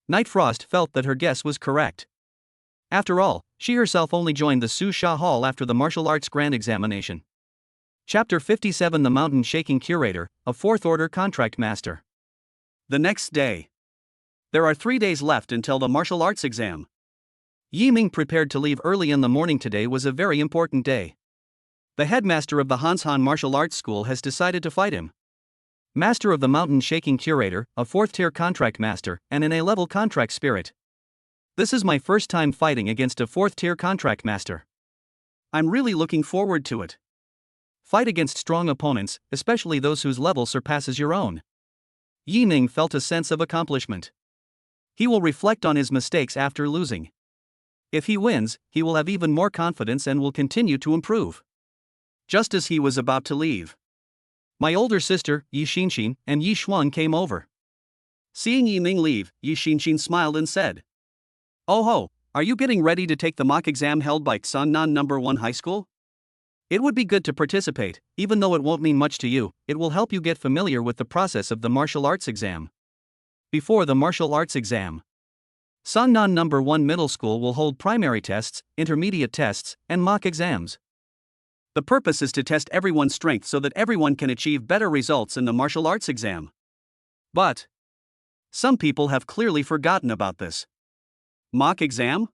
A: Night Frost felt that her guess was correct. After all, she herself only joined the Su Sha Hall after the martial arts grand examination. Chapter 57 The Mountain Shaking Curator, a 4th Order Contract Master. The next day. There are 3 days left until the martial arts exam. Yi Ming prepared to leave early in the morning. Today was a very important day. The headmaster of the Hanshan Martial Arts School has decided to fight him. Master of the Mountain Shaking Curator, a 4th-tier contract master, and an A-level contract spirit. This is my first time fighting against a 4th-tier contract master. I'm really looking forward to it. Fight against strong opponents, especially those whose level surpasses your own. Yi Ming felt a sense of accomplishment. He will reflect on his mistakes after losing. If he wins, he will have even more confidence and will continue to improve. Just as he was about to leave, my older sister, Yi Xinxin, and Yi Xuan came over. Seeing Yi Ming leave, Yi Xinxin smiled and said, "Oh ho, are you getting ready to take the mock exam held by Xangnan No. 1 High School? It would be good to participate, even though it won't mean much to you. It will help you get familiar with the process of the martial arts exam." Before the martial arts exam, Sangnan No. 1 Middle School will hold primary tests, intermediate tests, and mock exams. The purpose is to test everyone's strength so that everyone can achieve better results in the martial arts exam. But some people have clearly forgotten about this. Mock exam?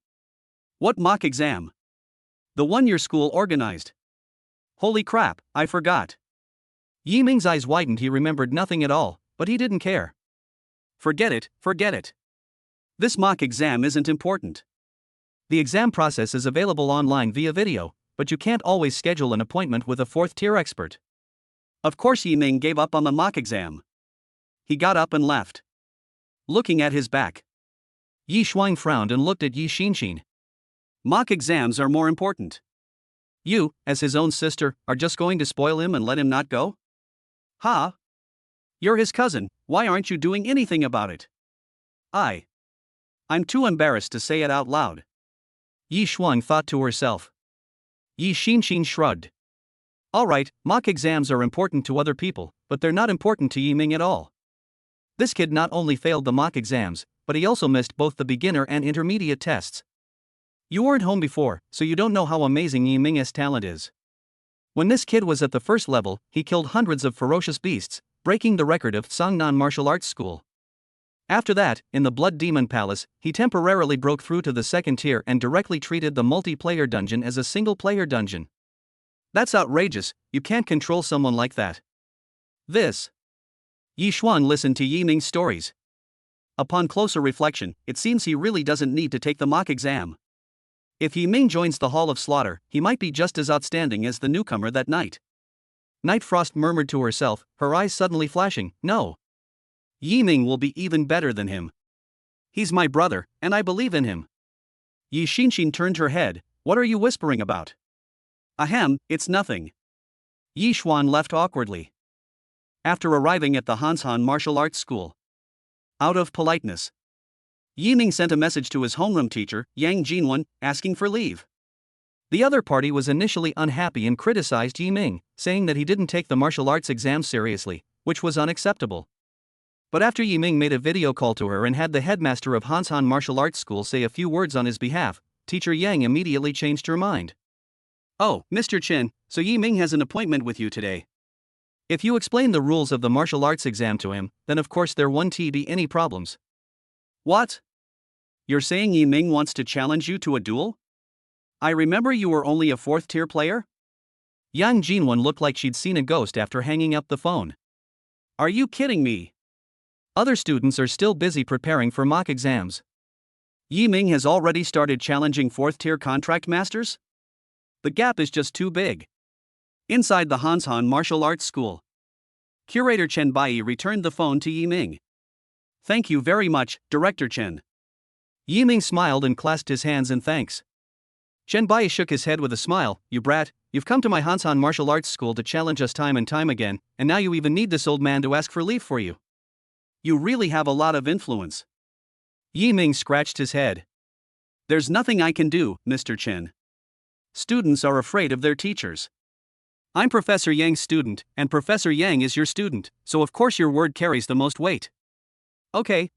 A: What mock exam? The one your school organized. Holy crap, I forgot. Yi Ming's eyes widened. He remembered nothing at all, but he didn't care. Forget it. This mock exam isn't important. The exam process is available online via video, but you can't always schedule an appointment with a fourth-tier expert. Of course, Yi Ming gave up on the mock exam. He got up and left. Looking at his back, Yi Xuan frowned and looked at Yi Xinxin. Mock exams are more important. You, as his own sister, are just going to spoil him and let him not go? Ha! You're his cousin, why aren't you doing anything about it? I'm too embarrassed to say it out loud. Yi Xuan thought to herself. Yi Xinxin shrugged. Alright, mock exams are important to other people, but they're not important to Yi Ming at all. This kid not only failed the mock exams, but he also missed both the beginner and intermediate tests. You weren't home before, so you don't know how amazing Yi Ming's talent is. When this kid was at the first level, he killed hundreds of ferocious beasts, breaking the record of Sangnan Martial Arts School. After that, in the Blood Demon Palace, he temporarily broke through to the second tier and directly treated the multiplayer dungeon as a single-player dungeon. That's outrageous, you can't control someone like that. Yi Xuan listened to Yi Ming's stories. Upon closer reflection, it seems he really doesn't need to take the mock exam. If Yi Ming joins the Hall of Slaughter, he might be just as outstanding as the newcomer that night. Night Frost murmured to herself, her eyes suddenly flashing, no. Yi Ming will be even better than him. He's my brother, and I believe in him. Yi Xinxin turned her head. What are you whispering about? Ahem, it's nothing. Yi Xuan left awkwardly. After arriving at the Hanshan Martial Arts School, out of politeness, Yi Ming sent a message to his homeroom teacher, Yang Jinwen, asking for leave. The other party was initially unhappy and criticized Yi Ming, saying that he didn't take the martial arts exam seriously, which was unacceptable. But after Yi Ming made a video call to her and had the headmaster of Hanshan Martial Arts School say a few words on his behalf, teacher Yang immediately changed her mind. Oh, Mr. Chen, so Yi Ming has an appointment with you today. If you explain the rules of the martial arts exam to him, then of course there won't be any problems. What? You're saying Yi Ming wants to challenge you to a duel? I remember you were only a fourth-tier player? Yang Jinwen looked like she'd seen a ghost after hanging up the phone. Are you kidding me? Other students are still busy preparing for mock exams. Yi Ming has already started challenging fourth-tier contract masters? The gap is just too big. Inside the Hanshan Martial Arts School, Curator Chen Bai returned the phone to Yi Ming. Thank you very much, Director Chen. Yi Ming smiled and clasped his hands in thanks. Chen Bai shook his head with a smile. You brat, you've come to my Hanshan Martial Arts School to challenge us time and time again, and now you even need this old man to ask for leave for you. You really have a lot of influence. Yi Ming scratched his head. There's nothing I can do, Mr. Chen. Students are afraid of their teachers. I'm Professor Yang's student, and Professor Yang is your student, so of course your word carries the most weight. Okay.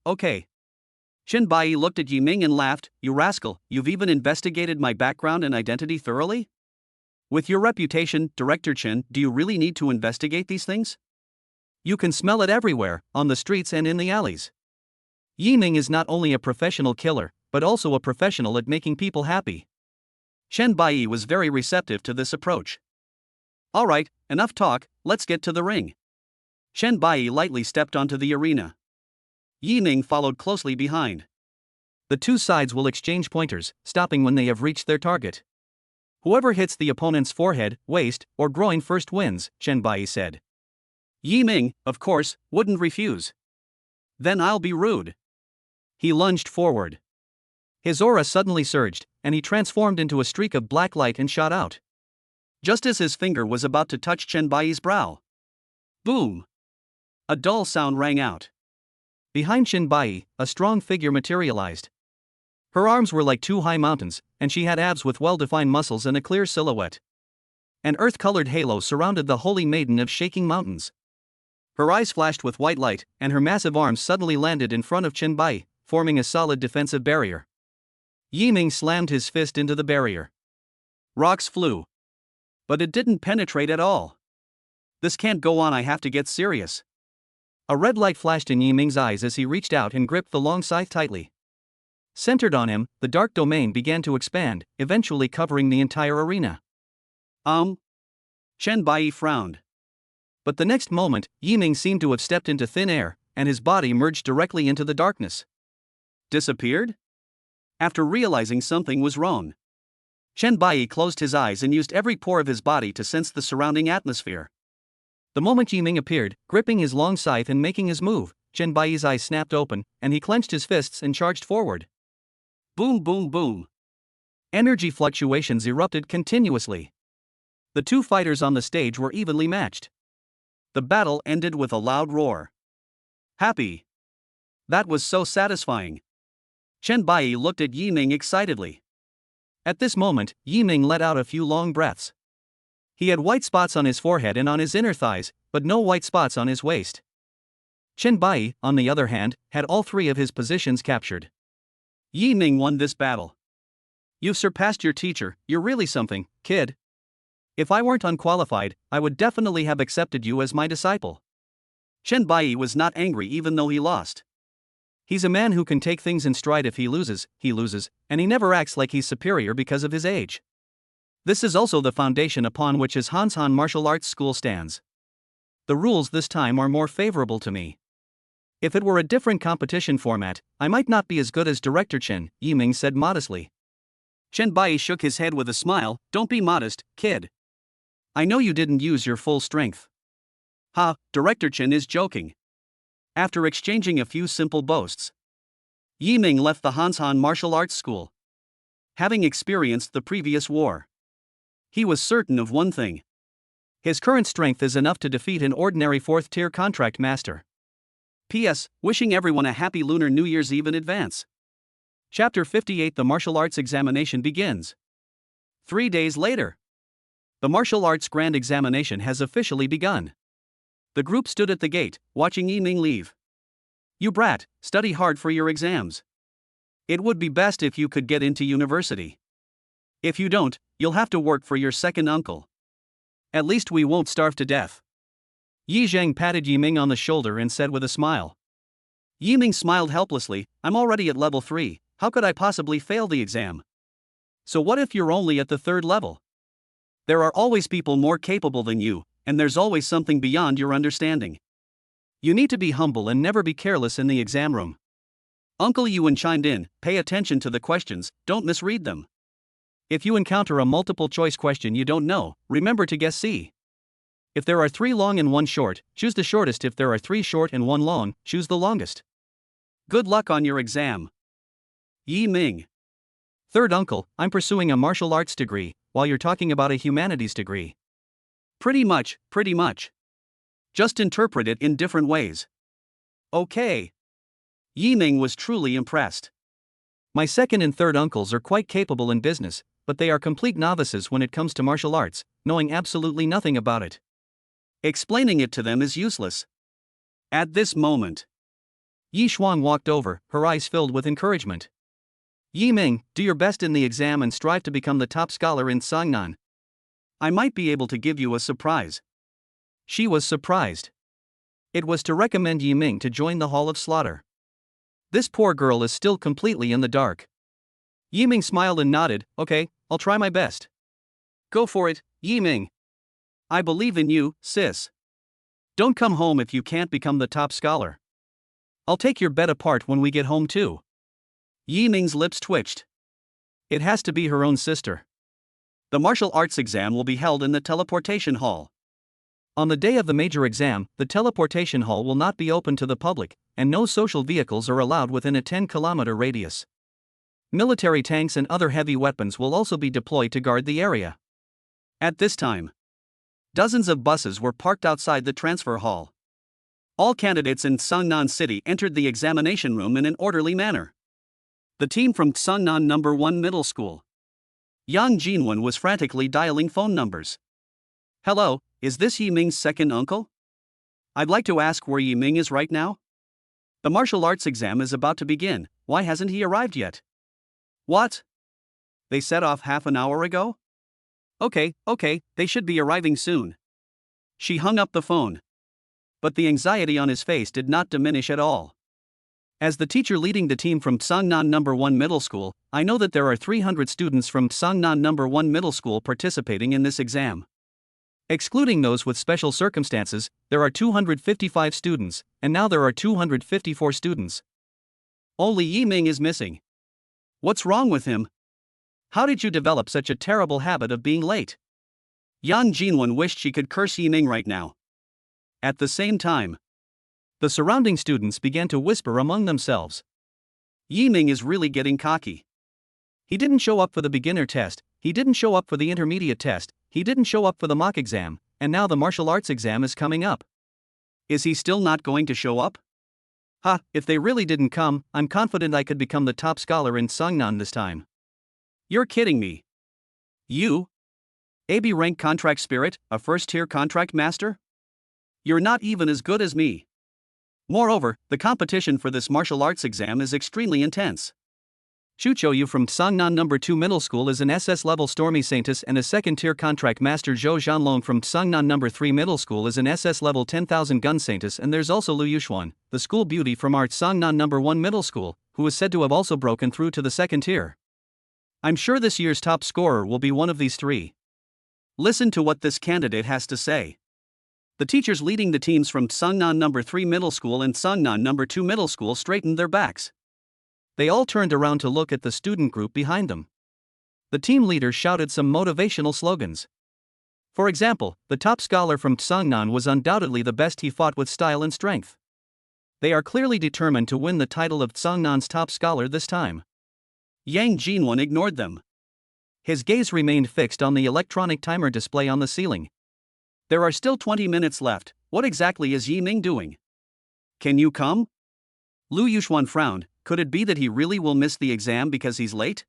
A: Chen Bai looked at Yi Ming and laughed. You rascal, you've even investigated my background and identity thoroughly? With your reputation, Director Chen, do you really need to investigate these things? You can smell it everywhere, on the streets and in the alleys. Yi Ming is not only a professional killer, but also a professional at making people happy. Chen Bai was very receptive to this approach. Alright, enough talk, let's get to the ring. Chen Bai lightly stepped onto the arena. Yi Ming followed closely behind. The two sides will exchange pointers, stopping when they have reached their target. Whoever hits the opponent's forehead, waist, or groin first wins, Chen Bai said. Yi Ming, of course, wouldn't refuse. Then I'll be rude. He lunged forward. His aura suddenly surged, and he transformed into a streak of black light and shot out. Just as his finger was about to touch Chen Bai's brow. Boom! A dull sound rang out. Behind Chen Bai, a strong figure materialized. Her arms were like two high mountains, and she had abs with well-defined muscles and a clear silhouette. An earth-colored halo surrounded the holy maiden of shaking mountains. Her eyes flashed with white light, and her massive arms suddenly landed in front of Chen Bai, forming a solid defensive barrier. Yiming slammed his fist into the barrier. Rocks flew. But it didn't penetrate at all. This can't go on, I have to get serious. A red light flashed in Yiming's eyes as he reached out and gripped the long scythe tightly. Centered on him, the dark domain began to expand, eventually covering the entire arena. Chen Bai frowned. But the next moment, Yiming seemed to have stepped into thin air, and his body merged directly into the darkness. Disappeared? After realizing something was wrong, Chen Bai closed his eyes and used every pore of his body to sense the surrounding atmosphere. The moment Yiming appeared, gripping his long scythe and making his move, Chen Bai's eyes snapped open, and he clenched his fists and charged forward. Boom, boom, boom. Energy fluctuations erupted continuously. The two fighters on the stage were evenly matched. The battle ended with a loud roar. Happy. That was so satisfying. Chen Bai looked at Yiming excitedly. At this moment, Yiming let out a few long breaths. He had white spots on his forehead and on his inner thighs, but no white spots on his waist. Chen Bai, on the other hand, had all three of his positions captured. Yiming won this battle. You've surpassed your teacher, you're really something, kid. If I weren't unqualified, I would definitely have accepted you as my disciple. Chen Bai was not angry even though he lost. He's a man who can take things in stride. If he loses, and he never acts like he's superior because of his age. This is also the foundation upon which his Hanshan martial arts school stands. The rules this time are more favorable to me. If it were a different competition format, I might not be as good as Director Chen, Yiming said modestly. Chen Bai shook his head with a smile. Don't be modest, kid. I know you didn't use your full strength. Ha, Director Chen is joking. After exchanging a few simple boasts, Yiming left the Hanshan martial arts school. Having experienced the previous war, he was certain of one thing. His current strength is enough to defeat an ordinary fourth-tier contract master. P.S. Wishing everyone a happy Lunar New Year's Eve in advance. Chapter 58. The martial arts examination begins. 3 days later. The martial arts grand examination has officially begun. The group stood at the gate, watching Yiming leave. You brat, study hard for your exams. It would be best if you could get into university. If you don't, you'll have to work for your second uncle. At least we won't starve to death. Yi Zheng patted Yiming on the shoulder and said with a smile. Yiming smiled helplessly. I'm already at level 3, how could I possibly fail the exam? So what if you're only at the 3rd level? There are always people more capable than you, and there's always something beyond your understanding. You need to be humble and never be careless in the exam room. Uncle Yuan chimed in, pay attention to the questions, don't misread them. If you encounter a multiple choice question you don't know, remember to guess C. If there are 3 long and 1 short, choose the shortest. If there are 3 short and 1 long, choose the longest. Good luck on your exam. Yiming. 3rd uncle, I'm pursuing a martial arts degree, while you're talking about a humanities degree. Pretty much. Just interpret it in different ways. Okay. Yiming was truly impressed. My 2nd and 3rd uncles are quite capable in business, but they are complete novices when it comes to martial arts, knowing absolutely nothing about it. Explaining it to them is useless. At this moment, Yi Shuang walked over, her eyes filled with encouragement. Yiming, do your best in the exam and strive to become the top scholar in Sangnan. I might be able to give you a surprise. She was surprised. It was to recommend Yiming to join the Hall of Slaughter. This poor girl is still completely in the dark. Yiming smiled and nodded, okay, I'll try my best. Go for it, Yiming. I believe in you, sis. Don't come home if you can't become the top scholar. I'll take your bet apart when we get home too. Yiming's lips twitched. It has to be her own sister. The martial arts exam will be held in the teleportation hall. On the day of the major exam, the teleportation hall will not be open to the public, and no social vehicles are allowed within a 10-kilometer radius. Military tanks and other heavy weapons will also be deployed to guard the area. At this time, dozens of buses were parked outside the transfer hall. All candidates in Seongnan City entered the examination room in an orderly manner. The team from Seongnan No. 1 Middle School. Yang Jinwon was frantically dialing phone numbers. Hello, is this Yiming's second uncle? I'd like to ask where Yiming is right now. The martial arts exam is about to begin, why hasn't he arrived yet? What? They set off half an hour ago? Okay, they should be arriving soon. She hung up the phone. But the anxiety on his face did not diminish at all. As the teacher leading the team from Seongnan No. 1 Middle School, I know that there are 300 students from Seongnan No. 1 Middle School participating in this exam. Excluding those with special circumstances, there are 255 students, and now there are 254 students. Only Yiming is missing. What's wrong with him? How did you develop such a terrible habit of being late? Yang Jinwon wished she could curse Yiming right now. At the same time, the surrounding students began to whisper among themselves. Yiming is really getting cocky. He didn't show up for the beginner test, he didn't show up for the intermediate test, he didn't show up for the mock exam, and now the martial arts exam is coming up. Is he still not going to show up? If they really didn't come, I'm confident I could become the top scholar in Seongnan this time. You're kidding me. You? AB rank contract spirit, a first-tier contract master? You're not even as good as me. Moreover, the competition for this martial arts exam is extremely intense. Chuchoyu from Seongnan No. 2 Middle School is an SS level Stormy Saintess and a second-tier contract master. Zhou Zhanlong from Seongnan No. 3 Middle School is an SS level 10,000 gun Saintess, and there's also Lu Yuxuan, the school beauty from our Seongnan No. 1 Middle School, who is said to have also broken through to the second tier. I'm sure this year's top scorer will be one of these three. Listen to what this candidate has to say. The teachers leading the teams from Seongnan No. 3 Middle School and Seongnan No. 2 Middle School straightened their backs. They all turned around to look at the student group behind them. The team leader shouted some motivational slogans. For example, the top scholar from Seongnan was undoubtedly the best. He fought with style and strength. They are clearly determined to win the title of Seongnan's top scholar this time. Yang Jinwon ignored them. His gaze remained fixed on the electronic timer display on the ceiling. There are still 20 minutes left, what exactly is Yiming doing? Can you come? Lu Yuxuan frowned, could it be that he really will miss the exam because he's late?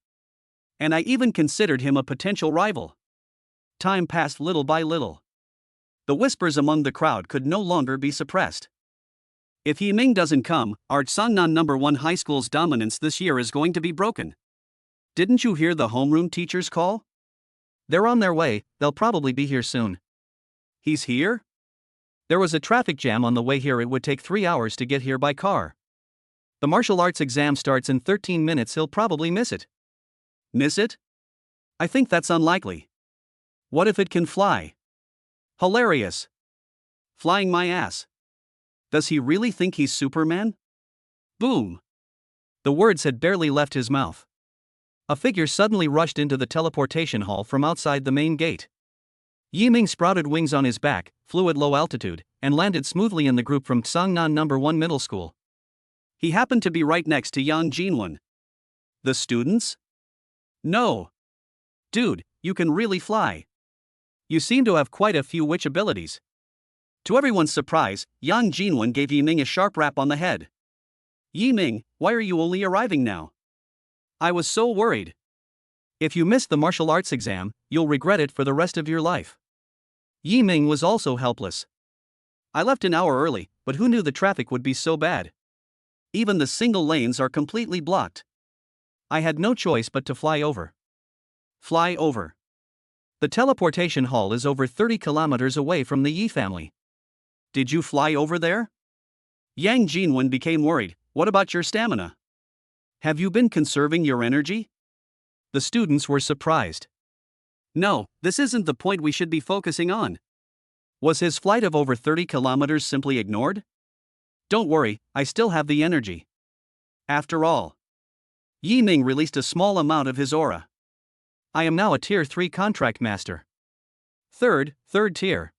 A: And I even considered him a potential rival. Time passed little by little. The whispers among the crowd could no longer be suppressed. If Yiming doesn't come, our Seongnan No. 1 High School's dominance this year is going to be broken. Didn't you hear the homeroom teachers call? They're on their way, they'll probably be here soon. He's here? There was a traffic jam on the way here. It would take 3 hours to get here by car. The martial arts exam starts in 13 minutes. He'll probably miss it. Miss it? I think that's unlikely. What if it can fly? Hilarious. Flying my ass. Does he really think he's Superman? Boom. The words had barely left his mouth. A figure suddenly rushed into the teleportation hall from outside the main gate. Yiming sprouted wings on his back, flew at low altitude, and landed smoothly in the group from Seongnan No. 1 Middle School. He happened to be right next to Yang Jinwon. The students? No. Dude, you can really fly. You seem to have quite a few witch abilities. To everyone's surprise, Yang Jinwon gave Yiming a sharp rap on the head. Yiming, why are you only arriving now? I was so worried. If you missed the martial arts exam, you'll regret it for the rest of your life. Yiming was also helpless. I left an hour early, but who knew the traffic would be so bad? Even the single lanes are completely blocked. I had no choice but to fly over. Fly over. The teleportation hall is over 30 kilometers away from the Yi family. Did you fly over there? Yang Jinwon became worried. What about your stamina? Have you been conserving your energy? The students were surprised. No, this isn't the point we should be focusing on. Was his flight of over 30 kilometers simply ignored? Don't worry, I still have the energy. After all, Yiming released a small amount of his aura. I am now a Tier 3 contract master. Third tier.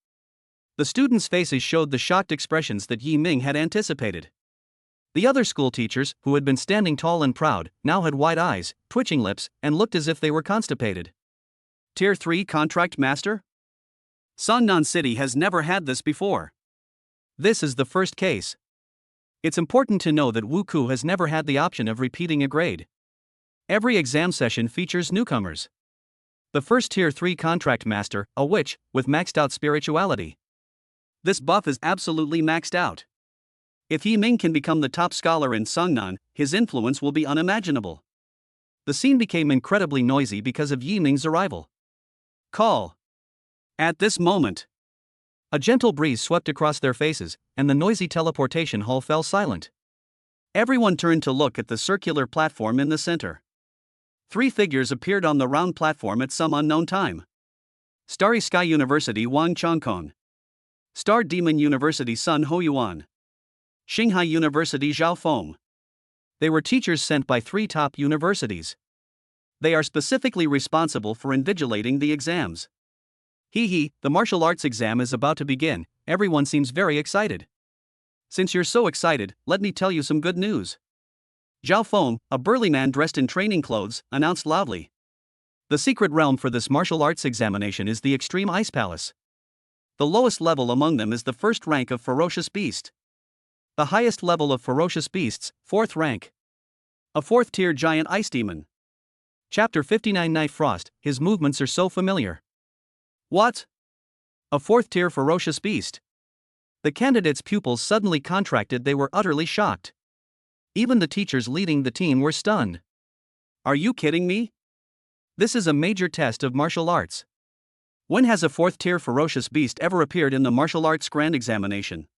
A: The students' faces showed the shocked expressions that Yiming had anticipated. The other school teachers, who had been standing tall and proud, now had wide eyes, twitching lips, and looked as if they were constipated. Tier 3 Contract Master? Songnan City has never had this before. This is the first case. It's important to know that Wuku has never had the option of repeating a grade. Every exam session features newcomers. The first Tier 3 Contract Master, a witch, with maxed out spirituality. This buff is absolutely maxed out. If Yi Ming can become the top scholar in Songnan, his influence will be unimaginable. The scene became incredibly noisy because of Yi Ming's arrival. Call. At this moment, a gentle breeze swept across their faces, and the noisy teleportation hall fell silent. Everyone turned to look at the circular platform in the center. 3 figures appeared on the round platform at some unknown time. Starry Sky University Wang Chongkong. Star Demon University Sun Hoyuan. Shanghai University Zhao Feng. They were teachers sent by 3 top universities. They are specifically responsible for invigilating the exams. The martial arts exam is about to begin. Everyone seems very excited. Since you're so excited, let me tell you some good news. Zhao Feng, a burly man dressed in training clothes, announced loudly. The secret realm for this martial arts examination is the Extreme Ice Palace. The lowest level among them is the first rank of Ferocious Beast. The highest level of Ferocious Beasts, 4th rank. A 4th tier giant ice demon. Chapter 59 Night Frost, his movements are so familiar. What? A 4th tier Ferocious Beast? The candidates' pupils suddenly contracted. They were utterly shocked. Even the teachers leading the team were stunned. Are you kidding me? This is a major test of martial arts. When has a 4th tier Ferocious Beast ever appeared in the martial arts grand examination?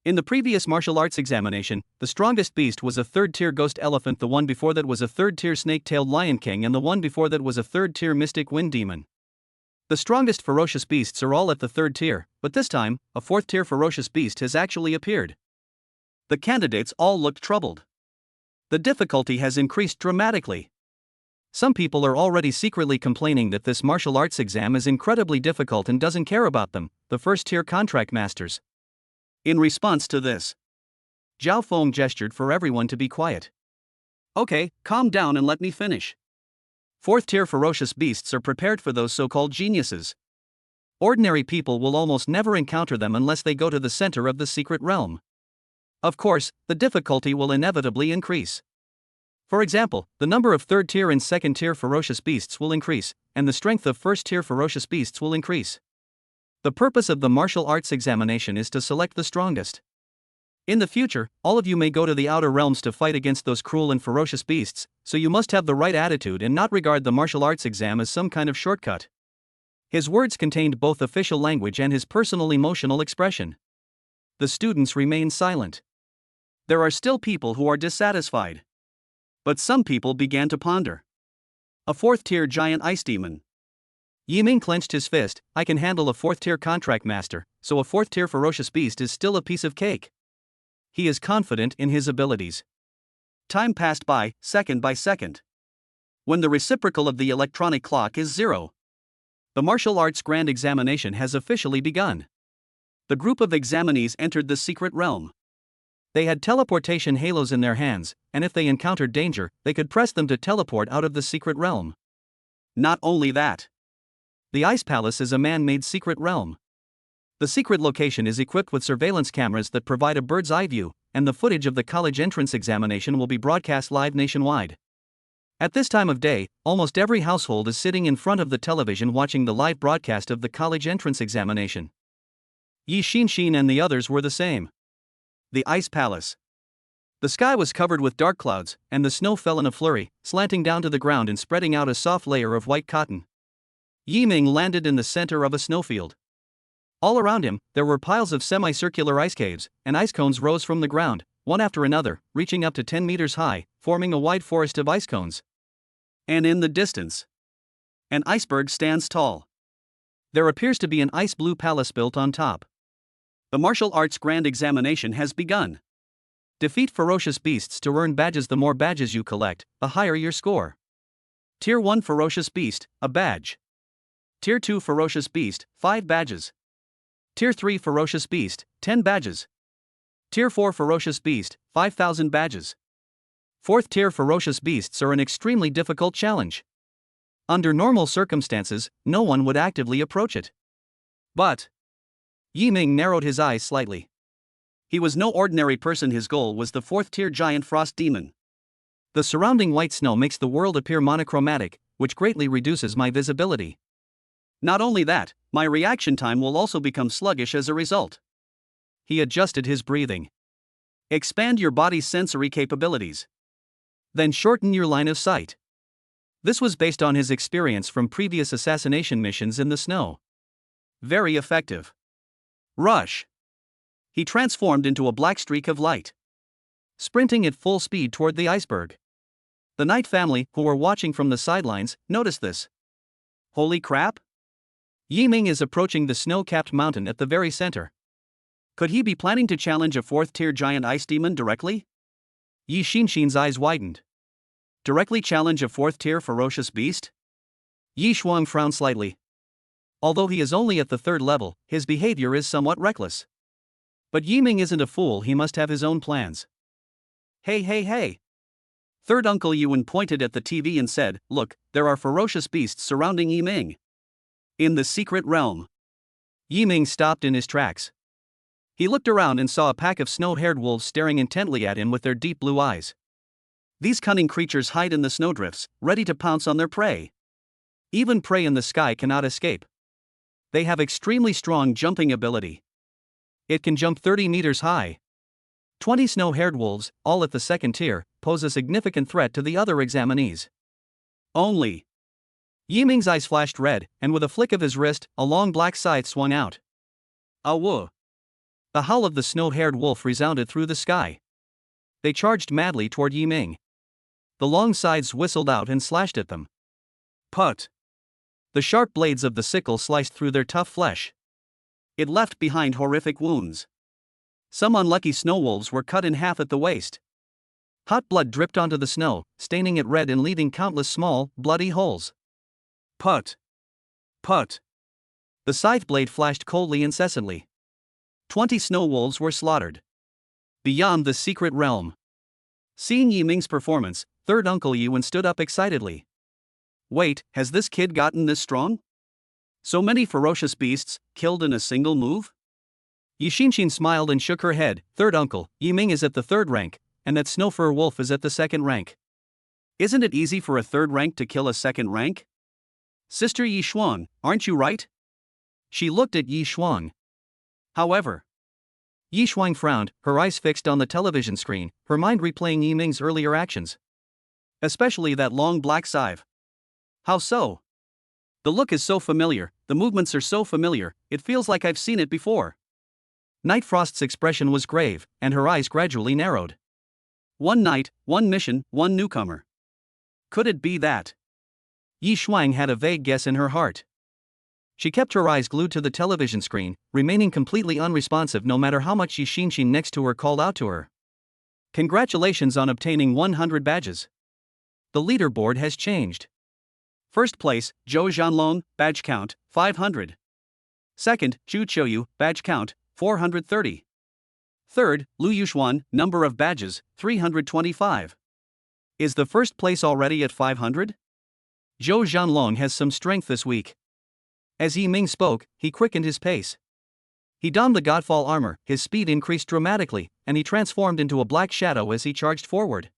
A: In the previous martial arts examination, the strongest beast was a 3rd tier Ghost Elephant, the one before that was a 3rd tier Snake-tailed Lion King, and the one before that was a 3rd tier Mystic Wind Demon. The strongest ferocious beasts are all at the 3rd tier, but this time, a 4th tier ferocious beast has actually appeared. The candidates all looked troubled. The difficulty has increased dramatically. Some people are already secretly complaining that this martial arts exam is incredibly difficult and doesn't care about them, the 1st tier contract masters. In response to this, Zhao Feng gestured for everyone to be quiet. Okay, calm down and let me finish. 4th tier ferocious beasts are prepared for those so-called geniuses. Ordinary people will almost never encounter them unless they go to the center of the secret realm. Of course, the difficulty will inevitably increase. For example, the number of 3rd tier and 2nd tier ferocious beasts will increase, and the strength of 1st tier ferocious beasts will increase. The purpose of the martial arts examination is to select the strongest. In the future, all of you may go to the outer realms to fight against those cruel and ferocious beasts, so you must have the right attitude and not regard the martial arts exam as some kind of shortcut. His words contained both official language and his personal emotional expression. The students remained silent. There are still people who are dissatisfied. But some people began to ponder. A 4th tier giant ice demon. Yi Ming clenched his fist. I can handle a 4th tier contract master, so a 4th tier ferocious beast is still a piece of cake. He is confident in his abilities. Time passed by, second by second. When the reciprocal of the electronic clock is 0, the martial arts grand examination has officially begun. The group of examinees entered the secret realm. They had teleportation halos in their hands, and if they encountered danger, they could press them to teleport out of the secret realm. Not only that. The Ice Palace is a man-made secret realm. The secret location is equipped with surveillance cameras that provide a bird's eye view, and the footage of the college entrance examination will be broadcast live nationwide. At this time of day, almost every household is sitting in front of the television watching the live broadcast of the college entrance examination. Yi Xin and the others were the same. The Ice Palace. The sky was covered with dark clouds, and the snow fell in a flurry, slanting down to the ground and spreading out a soft layer of white cotton. Yi Ming landed in the center of a snowfield. All around him, there were piles of semicircular ice caves, and ice cones rose from the ground, one after another, reaching up to 10 meters high, forming a wide forest of ice cones. And in the distance, an iceberg stands tall. There appears to be an ice blue palace built on top. The martial arts grand examination has begun. Defeat ferocious beasts to earn badges. The more badges you collect, the higher your score. Tier 1 Ferocious Beast, a badge. Tier 2 Ferocious Beast, 5 badges. Tier 3 Ferocious Beast, 10 badges. Tier 4 Ferocious Beast, 5,000 badges. 4th tier Ferocious Beasts are an extremely difficult challenge. Under normal circumstances, no one would actively approach it. But Yi Ming narrowed his eyes slightly. He was no ordinary person, his goal was the 4th tier giant frost demon. The surrounding white snow makes the world appear monochromatic, which greatly reduces my visibility. Not only that, my reaction time will also become sluggish as a result. He adjusted his breathing. Expand your body's sensory capabilities. Then shorten your line of sight. This was based on his experience from previous assassination missions in the snow. Very effective. Rush. He transformed into a black streak of light, sprinting at full speed toward the iceberg. The Knight family, who were watching from the sidelines, noticed this. Holy crap! Yi Ming is approaching the snow-capped mountain at the very center. Could he be planning to challenge a 4th tier giant ice demon directly? Yi Xinshin's eyes widened. Directly challenge a 4th tier ferocious beast? Yi Shuang frowned slightly. Although he is only at the 3rd level, his behavior is somewhat reckless. But Yi Ming isn't a fool, he must have his own plans. Hey. Third Uncle Yuan pointed at the TV and said, "Look, there are ferocious beasts surrounding Yi Ming. In the secret realm." Yi Ming stopped in his tracks. He looked around and saw a pack of snow-haired wolves staring intently at him with their deep blue eyes. These cunning creatures hide in the snowdrifts, ready to pounce on their prey. Even prey in the sky cannot escape. They have extremely strong jumping ability. It can jump 30 meters high. 20 snow-haired wolves, all at the 2nd tier, pose a significant threat to the other examinees. Only. Yi Ming's eyes flashed red, and with a flick of his wrist, a long black scythe swung out. Awoo! The howl of the snow-haired wolf resounded through the sky. They charged madly toward Yi Ming. The long scythes whistled out and slashed at them. Put! The sharp blades of the sickle sliced through their tough flesh. It left behind horrific wounds. Some unlucky snow wolves were cut in half at the waist. Hot blood dripped onto the snow, staining it red and leaving countless small, bloody holes. Put! The scythe blade flashed coldly incessantly. 20 snow wolves were slaughtered. Beyond the secret realm. Seeing Yi Ming's performance, Third Uncle Yuan stood up excitedly. Wait, has this kid gotten this strong? So many ferocious beasts, killed in a single move? Yi Xinshin smiled and shook her head. Third Uncle, Yi Ming is at the 3rd rank, and that Snowfur Wolf is at the 2nd rank. Isn't it easy for a 3rd rank to kill a 2nd rank? Sister Yi Shuang, aren't you right? She looked at Yi Shuang. However, Yi Shuang frowned, her eyes fixed on the television screen, her mind replaying Yi Ming's earlier actions. Especially that long black scythe. How so? The look is so familiar, the movements are so familiar, it feels like I've seen it before. Night Frost's expression was grave, and her eyes gradually narrowed. One night, one mission, one newcomer. Could it be that? Yi Shuang had a vague guess in her heart. She kept her eyes glued to the television screen, remaining completely unresponsive no matter how much Yi Xinshin next to her called out to her. Congratulations on obtaining 100 badges. The leaderboard has changed. First place, Zhou Zhanlong, badge count, 500. Second, Zhu Qiuyu, badge count, 430. Third, Lu Yuxuan, number of badges, 325. Is the first place already at 500? Zhou Zhanlong has some strength this week. As Yi Ming spoke, he quickened his pace. He donned the Godfall armor, his speed increased dramatically, and he transformed into a black shadow as he charged forward.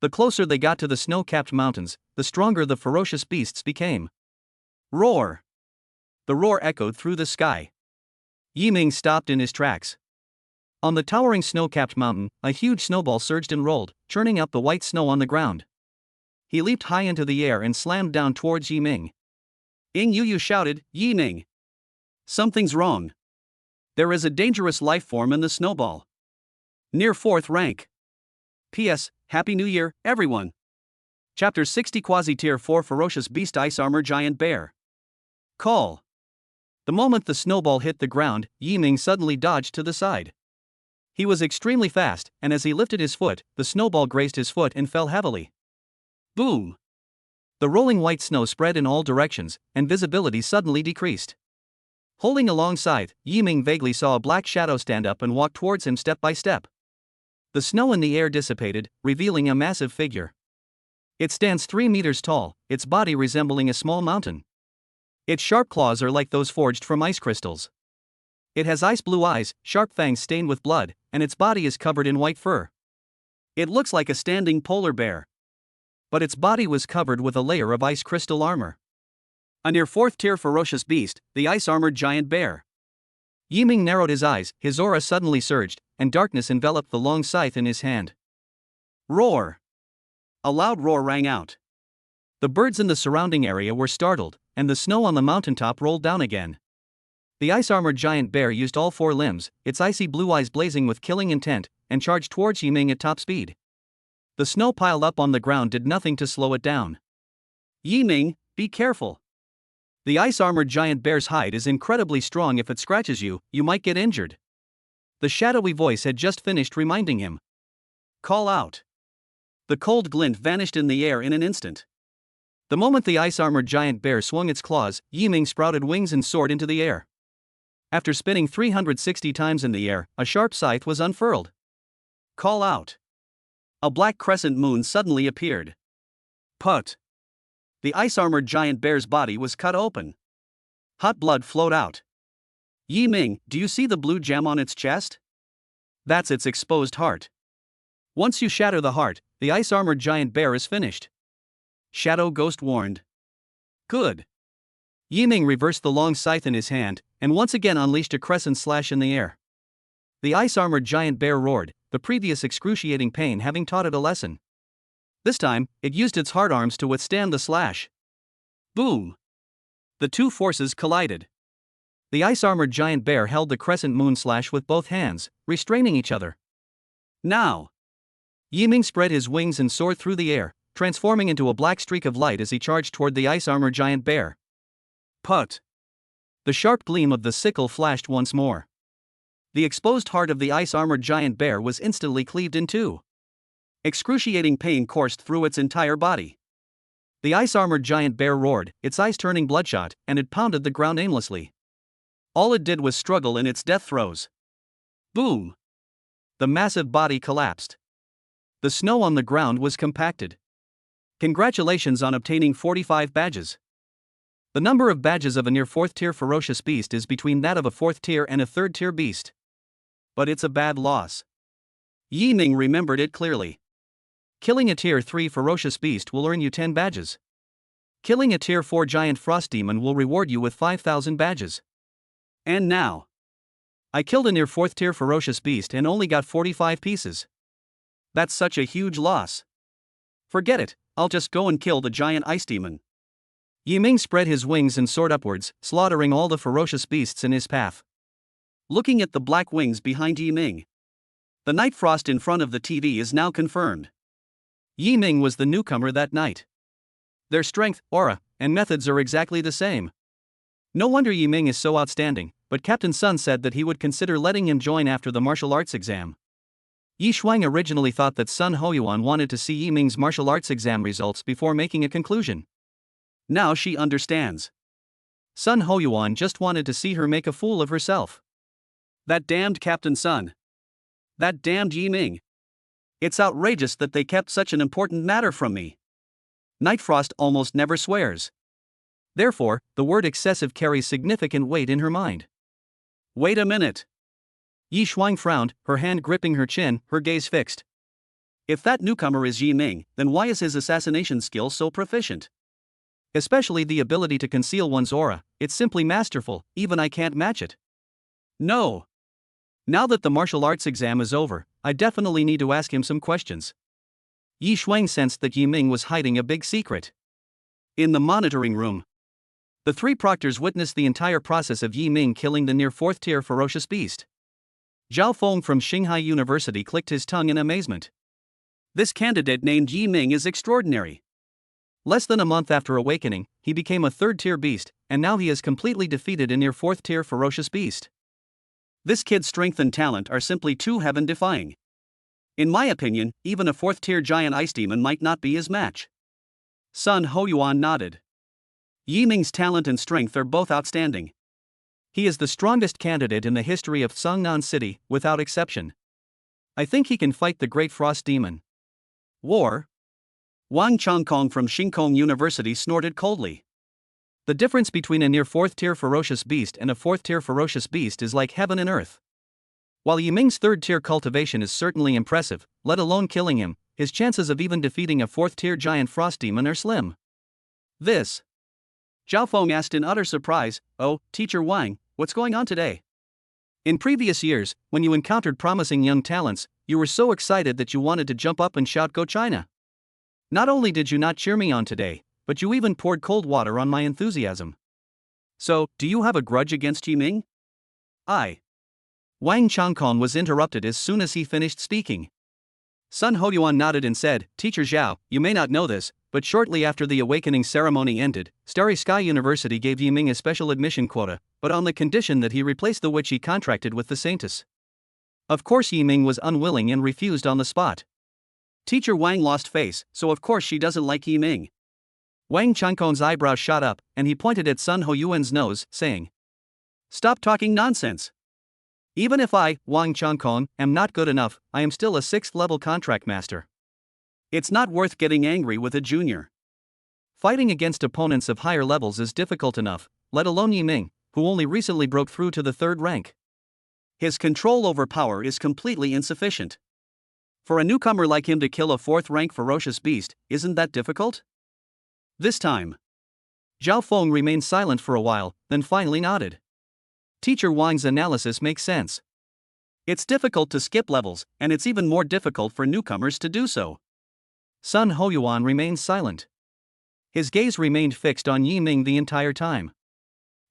A: The closer they got to the snow-capped mountains, the stronger the ferocious beasts became. Roar! The roar echoed through the sky. Yi Ming stopped in his tracks. On the towering snow-capped mountain, a huge snowball surged and rolled, churning up the white snow on the ground. He leaped high into the air and slammed down towards Yi Ming. Ying Yu shouted, "Yi Ming! Something's wrong. There is a dangerous life form in the snowball. Near 4th rank. P.S. Happy New Year, everyone." Chapter 60 Quasi-Tier 4 Ferocious Beast Ice Armor Giant Bear. Call. The moment the snowball hit the ground, Yi Ming suddenly dodged to the side. He was extremely fast, and as he lifted his foot, the snowball grazed his foot and fell heavily. Boom! The rolling white snow spread in all directions, and visibility suddenly decreased. Holding a long scythe, Yiming vaguely saw a black shadow stand up and walk towards him step by step. The snow in the air dissipated, revealing a massive figure. It stands 3 meters tall, its body resembling a small mountain. Its sharp claws are like those forged from ice crystals. It has ice blue eyes, sharp fangs stained with blood, and its body is covered in white fur. It looks like a standing polar bear. But its body was covered with a layer of ice crystal armor. A near 4th tier ferocious beast, the ice-armored giant bear. Yiming narrowed his eyes, his aura suddenly surged, and darkness enveloped the long scythe in his hand. Roar! A loud roar rang out. The birds in the surrounding area were startled, and the snow on the mountaintop rolled down again. The ice-armored giant bear used all 4 limbs, its icy blue eyes blazing with killing intent, and charged towards Yiming at top speed. The snow piled up on the ground did nothing to slow it down. Yiming, be careful. The ice-armored giant bear's hide is incredibly strong. If it scratches you, you might get injured. The shadowy voice had just finished reminding him. Call out. The cold glint vanished in the air in an instant. The moment the ice-armored giant bear swung its claws, Yiming sprouted wings and soared into the air. After spinning 360 times in the air, a sharp scythe was unfurled. Call out. A black crescent moon suddenly appeared. Put. The ice-armored giant bear's body was cut open. Hot blood flowed out. Yiming, do you see the blue gem on its chest? That's its exposed heart. Once you shatter the heart, the ice-armored giant bear is finished. Shadow Ghost warned. Good. Yiming reversed the long scythe in his hand, and once again unleashed a crescent slash in the air. The ice-armored giant bear roared, the previous excruciating pain having taught it a lesson. This time, it used its hard arms to withstand the slash. Boom! The two forces collided. The ice-armored giant bear held the crescent moon slash with both hands, restraining each other. Now! Yiming spread his wings and soared through the air, transforming into a black streak of light as he charged toward the ice-armored giant bear. Put! The sharp gleam of the sickle flashed once more. The exposed heart of the ice-armored giant bear was instantly cleaved in two. Excruciating pain coursed through its entire body. The ice-armored giant bear roared, its eyes turning bloodshot, and it pounded the ground aimlessly. All it did was struggle in its death throes. Boom! The massive body collapsed. The snow on the ground was compacted. Congratulations on obtaining 45 badges. The number of badges of a near 4th tier ferocious beast is between that of a 4th tier and a 3rd tier beast. But it's a bad loss. Yiming remembered it clearly. Killing a tier 3 ferocious beast will earn you 10 badges. Killing a tier 4 giant frost demon will reward you with 5,000 badges. And now, I killed a near 4th tier ferocious beast and only got 45 pieces. That's such a huge loss. Forget it, I'll just go and kill the giant ice demon. Yiming spread his wings and soared upwards, slaughtering all the ferocious beasts in his path. Looking at the black wings behind Yiming, the night frost in front of the TV is now confirmed. Yiming was the newcomer that night. Their strength, aura, and methods are exactly the same. No wonder Yiming is so outstanding, but Captain Sun said that he would consider letting him join after the martial arts exam. Yi Shuang originally thought that Sun Hoyuan wanted to see Yiming's martial arts exam results before making a conclusion. Now she understands. Sun Hoyuan just wanted to see her make a fool of herself. That damned Captain Sun. That damned Yiming. It's outrageous that they kept such an important matter from me. Nightfrost almost never swears. Therefore, the word excessive carries significant weight in her mind. Wait a minute. Yi Shuang frowned, her hand gripping her chin, her gaze fixed. If that newcomer is Yiming, then why is his assassination skill so proficient? Especially the ability to conceal one's aura, it's simply masterful, even I can't match it. No. Now that the martial arts exam is over, I definitely need to ask him some questions. Yi Shuang sensed that Yiming was hiding a big secret. In the monitoring room, the 3 proctors witnessed the entire process of Yiming killing the near 4th tier ferocious beast. Zhao Feng from Shanghai University clicked his tongue in amazement. This candidate named Yiming is extraordinary. Less than a month after awakening, he became a 3rd tier beast, and now he has completely defeated a near 4th tier ferocious beast. This kid's strength and talent are simply too heaven-defying. In my opinion, even a 4th tier giant ice demon might not be his match. Sun Hoyuan nodded. Yiming's talent and strength are both outstanding. He is the strongest candidate in the history of Songnan City, without exception. I think he can fight the Great Frost Demon. War? Wang Changkong from Xingkong University snorted coldly. The difference between a near 4th tier ferocious beast and a 4th tier ferocious beast is like heaven and earth. While Yiming's 3rd tier cultivation is certainly impressive, let alone killing him, his chances of even defeating a 4th tier giant frost demon are slim. This? Zhao Feng asked in utter surprise. Oh, Teacher Wang, what's going on today? In previous years, when you encountered promising young talents, you were so excited that you wanted to jump up and shout "Go China!" Not only did you not cheer me on today, but you even poured cold water on my enthusiasm. So, do you have a grudge against Yiming? Wang Changkong was interrupted as soon as he finished speaking. Sun Hoyuan nodded and said, Teacher Zhao, you may not know this, but shortly after the awakening ceremony ended, Starry Sky University gave Yiming a special admission quota, but on the condition that he replace the witch he contracted with the saintesses. Of course Yiming was unwilling and refused on the spot. Teacher Wang lost face, so of course she doesn't like Yiming. Wang Changkong's eyebrows shot up, and he pointed at Sun Hoyuan's nose, saying, Stop talking nonsense. Even if I, Wang Changkong, am not good enough, I am still a 6th level contract master. It's not worth getting angry with a junior. Fighting against opponents of higher levels is difficult enough, let alone Yiming, who only recently broke through to the 3rd rank. His control over power is completely insufficient. For a newcomer like him to kill a 4th rank ferocious beast, isn't that difficult? This time. Zhao Feng remained silent for a while, then finally nodded. Teacher Wang's analysis makes sense. It's difficult to skip levels, and it's even more difficult for newcomers to do so. Sun Hoyuan remained silent. His gaze remained fixed on Yiming the entire time.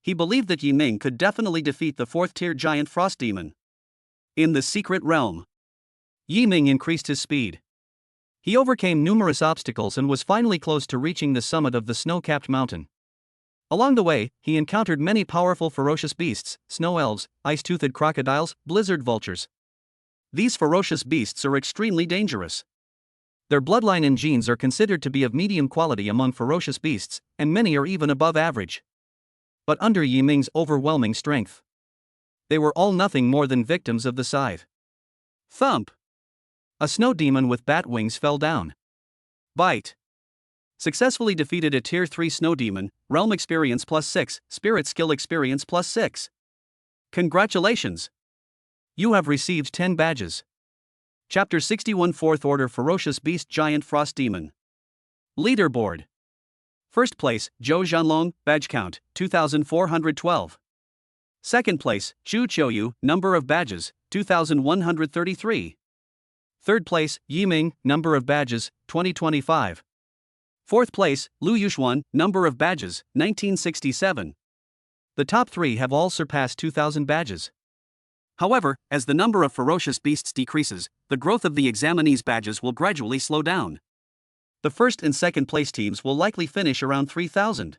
A: He believed that Yiming could definitely defeat the 4th tier giant frost demon. In the secret realm, Yiming increased his speed. He overcame numerous obstacles and was finally close to reaching the summit of the snow-capped mountain. Along the way, he encountered many powerful ferocious beasts, snow elves, ice-toothed crocodiles, blizzard vultures. These ferocious beasts are extremely dangerous. Their bloodline and genes are considered to be of medium quality among ferocious beasts, and many are even above average. But under Yiming's overwhelming strength, they were all nothing more than victims of the scythe. Thump! A snow demon with bat wings fell down. Bite! Successfully defeated a tier 3 snow demon, realm experience +6, spirit skill experience +6. Congratulations! You have received 10 badges. Chapter 61 4th Order Ferocious Beast Giant Frost Demon. Leaderboard. First place, Zhou Zhanlong, badge count, 2,412. Second place, Chu Qiuyu, number of badges, 2,133. Third place, Yiming, number of badges, 2025. Fourth place, Lu Yuxuan, number of badges, 1967. The top 3 have all surpassed 2,000 badges. However, as the number of ferocious beasts decreases, the growth of the examinees' badges will gradually slow down. The first and second place teams will likely finish around 3,000.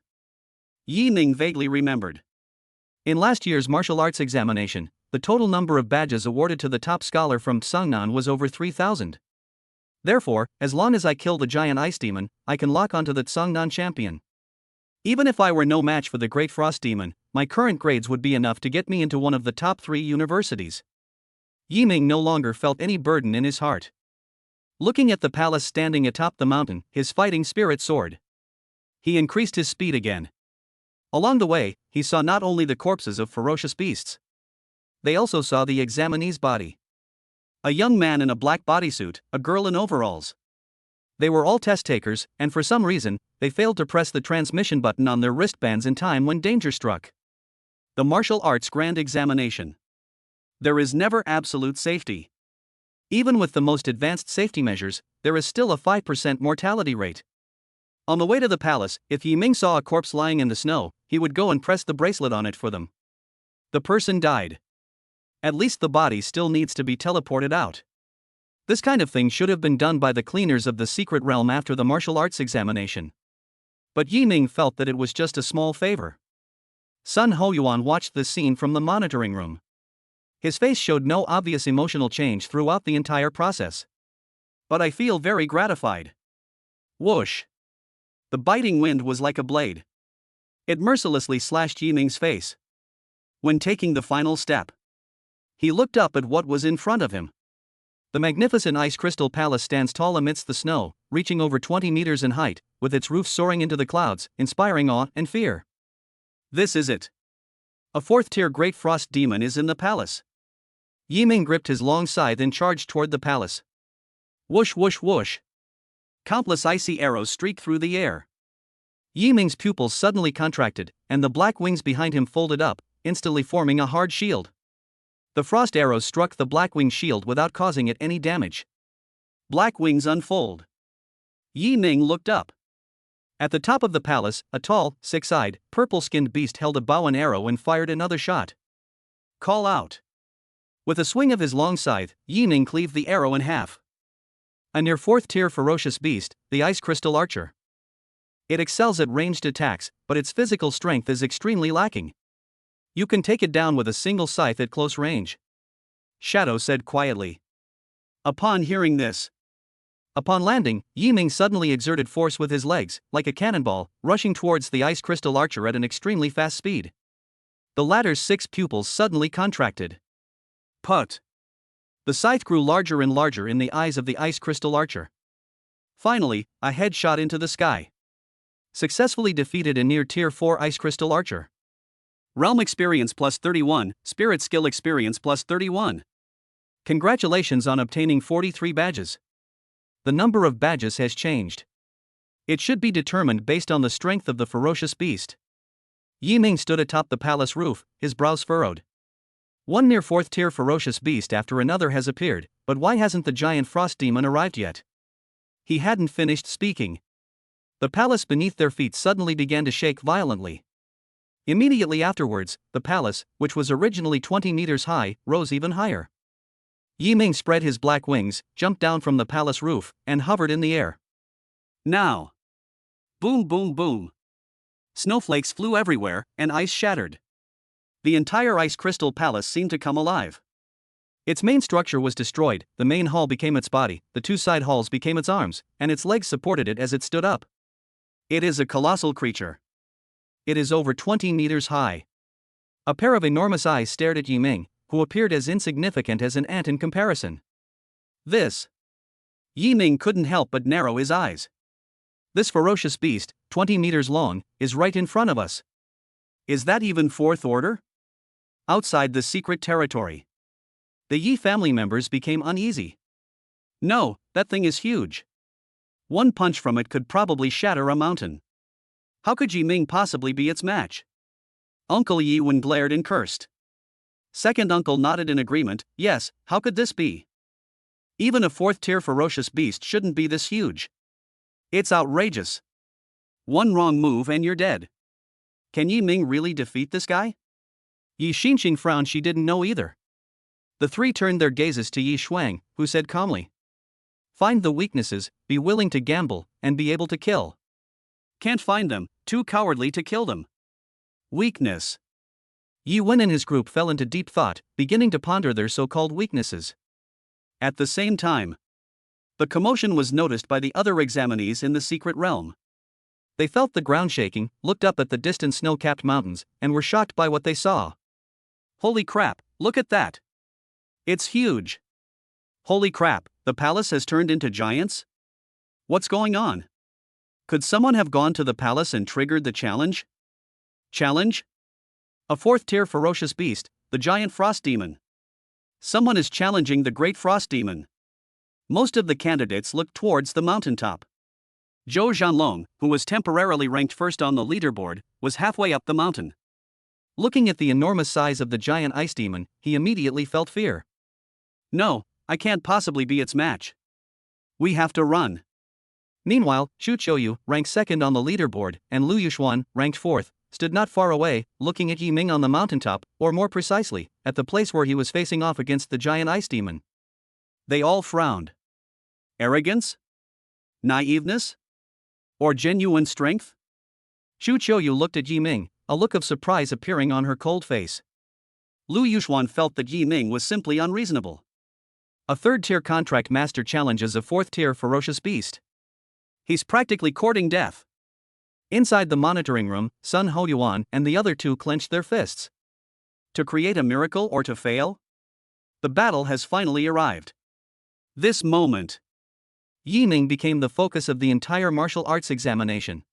A: Yiming vaguely remembered. In last year's martial arts examination, the total number of badges awarded to the top scholar from Songnan was over 3,000. Therefore, as long as I kill the giant ice demon, I can lock onto the Songnan champion. Even if I were no match for the great frost demon, my current grades would be enough to get me into one of the top 3 universities. Yiming no longer felt any burden in his heart. Looking at the palace standing atop the mountain, his fighting spirit soared. He increased his speed again. Along the way, he saw not only the corpses of ferocious beasts. They also saw the examinee's body. A young man in a black bodysuit, a girl in overalls. They were all test takers, and for some reason, they failed to press the transmission button on their wristbands in time when danger struck. The martial arts grand examination. There is never absolute safety. Even with the most advanced safety measures, there is still a 5% mortality rate. On the way to the palace, if Yiming saw a corpse lying in the snow, he would go and press the bracelet on it for them. The person died. At least the body still needs to be teleported out. This kind of thing should have been done by the cleaners of the secret realm after the martial arts examination. But Yiming felt that it was just a small favor. Sun Hoyuan watched this scene from the monitoring room. His face showed no obvious emotional change throughout the entire process. But I feel very gratified. Whoosh! The biting wind was like a blade. It mercilessly slashed Yiming's face. When taking the final step, he looked up at what was in front of him. The magnificent ice crystal palace stands tall amidst the snow, reaching over 20 meters in height, with its roof soaring into the clouds, inspiring awe and fear. This is it. A fourth-tier great frost demon is in the palace. Yiming gripped his long scythe and charged toward the palace. Whoosh whoosh whoosh. Countless icy arrows streaked through the air. Yiming's pupils suddenly contracted, and the black wings behind him folded up, instantly forming a hard shield. The frost arrows struck the Blackwing shield without causing it any damage. Black wings unfold. Yiming looked up. At the top of the palace, a tall, six-eyed, purple-skinned beast held a bow and arrow and fired another shot. Call out. With a swing of his long scythe, Yiming cleaved the arrow in half. A near fourth-tier ferocious beast, the Ice Crystal Archer. It excels at ranged attacks, but its physical strength is extremely lacking. You can take it down with a single scythe at close range. Shadow said quietly. Upon hearing this, upon landing, Yiming suddenly exerted force with his legs, like a cannonball, rushing towards the Ice Crystal Archer at an extremely fast speed. The latter's 6 pupils suddenly contracted. Put. The scythe grew larger and larger in the eyes of the Ice Crystal Archer. Finally, a head shot into the sky. Successfully defeated a near Tier 4 Ice Crystal Archer. Realm experience plus 31, Spirit skill experience plus 31. Congratulations on obtaining 43 badges. The number of badges has changed. It should be determined based on the strength of the ferocious beast. Yiming stood atop the palace roof, his brows furrowed. One near 4th tier ferocious beast after another has appeared, but why hasn't the giant frost demon arrived yet? He hadn't finished speaking. The palace beneath their feet suddenly began to shake violently. Immediately afterwards, the palace, which was originally 20 meters high, rose even higher. Yiming spread his black wings, jumped down from the palace roof, and hovered in the air. Now! Boom boom boom! Snowflakes flew everywhere, and ice shattered. The entire ice crystal palace seemed to come alive. Its main structure was destroyed, the main hall became its body, the 2 side halls became its arms, and its legs supported it as it stood up. It is a colossal creature. It is over 20 meters high. A pair of enormous eyes stared at Yiming, who appeared as insignificant as an ant in comparison. This. Yiming couldn't help but narrow his eyes. This ferocious beast, 20 meters long, is right in front of us. Is that even 4th order? Outside the secret territory. The Yi family members became uneasy. No, that thing is huge. One punch from it could probably shatter a mountain. How could Yiming possibly be its match? Uncle Yi Wen glared and cursed. Second uncle nodded in agreement. Yes, how could this be? Even a 4th tier ferocious beast shouldn't be this huge. It's outrageous. One wrong move and you're dead. Can Yiming really defeat this guy? Yi Xinxing frowned. She didn't know either. The 3 turned their gazes to Yi Shuang, who said calmly. Find the weaknesses, be willing to gamble, and be able to kill. Can't find them, too cowardly to kill them. Weakness. Yi Wen and his group fell into deep thought, beginning to ponder their so-called weaknesses. At the same time, the commotion was noticed by the other examinees in the secret realm. They felt the ground shaking, looked up at the distant snow-capped mountains, and were shocked by what they saw. Holy crap, look at that! It's huge! Holy crap, the palace has turned into giants? What's going on? Could someone have gone to the palace and triggered the challenge? Challenge? A 4th tier ferocious beast, the giant frost demon. Someone is challenging the great frost demon. Most of the candidates looked towards the mountaintop. Zhou Zhanlong, who was temporarily ranked first on the leaderboard, was halfway up the mountain. Looking at the enormous size of the giant ice demon, he immediately felt fear. No, I can't possibly be its match. We have to run. Meanwhile, Xu Qiuyu, ranked 2nd on the leaderboard, and Lu Yuxuan, ranked 4th, stood not far away, looking at Yiming on the mountaintop, or more precisely, at the place where he was facing off against the giant ice demon. They all frowned. Arrogance? Naiveness? Or genuine strength? Xu Qiuyu looked at Yiming, a look of surprise appearing on her cold face. Lu Yuxuan felt that Yiming was simply unreasonable. A 3rd-tier contract master challenges a 4th-tier ferocious beast. He's practically courting death. Inside the monitoring room, Sun Hoyuan and the other 2 clenched their fists. To create a miracle or to fail? The battle has finally arrived. This moment, Yiming became the focus of the entire martial arts examination.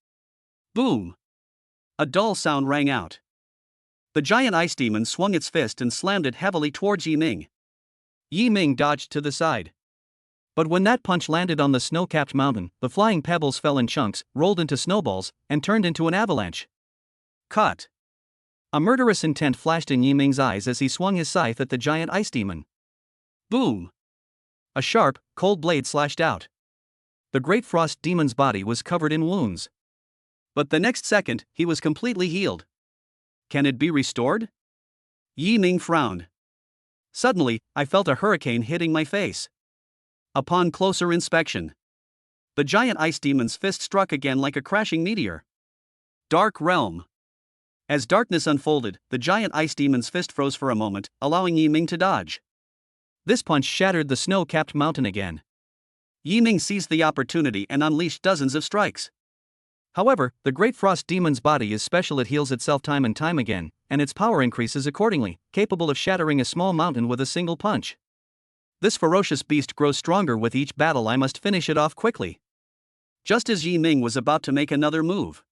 A: Boom! A dull sound rang out. The giant ice demon swung its fist and slammed it heavily towards Yiming. Yiming dodged to the side. But when that punch landed on the snow-capped mountain, the flying pebbles fell in chunks, rolled into snowballs, and turned into an avalanche. Cut! A murderous intent flashed in Yiming's eyes as he swung his scythe at the giant ice demon. Boom! A sharp, cold blade slashed out. The great frost demon's body was covered in wounds. But the next second, he was completely healed. Can it be restored? Yiming frowned. Suddenly, I felt a hurricane hitting my face. Upon closer inspection, the giant ice demon's fist struck again like a crashing meteor. Dark Realm. As darkness unfolded, the giant ice demon's fist froze for a moment, allowing Yiming to dodge. This punch shattered the snow-capped mountain again. Yiming seized the opportunity and unleashed dozens of strikes. However, the great frost demon's body is special. It heals itself time and time again, and its power increases accordingly, capable of shattering a small mountain with a single punch. This ferocious beast grows stronger with each battle. I must finish it off quickly. Just as Yiming was about to make another move,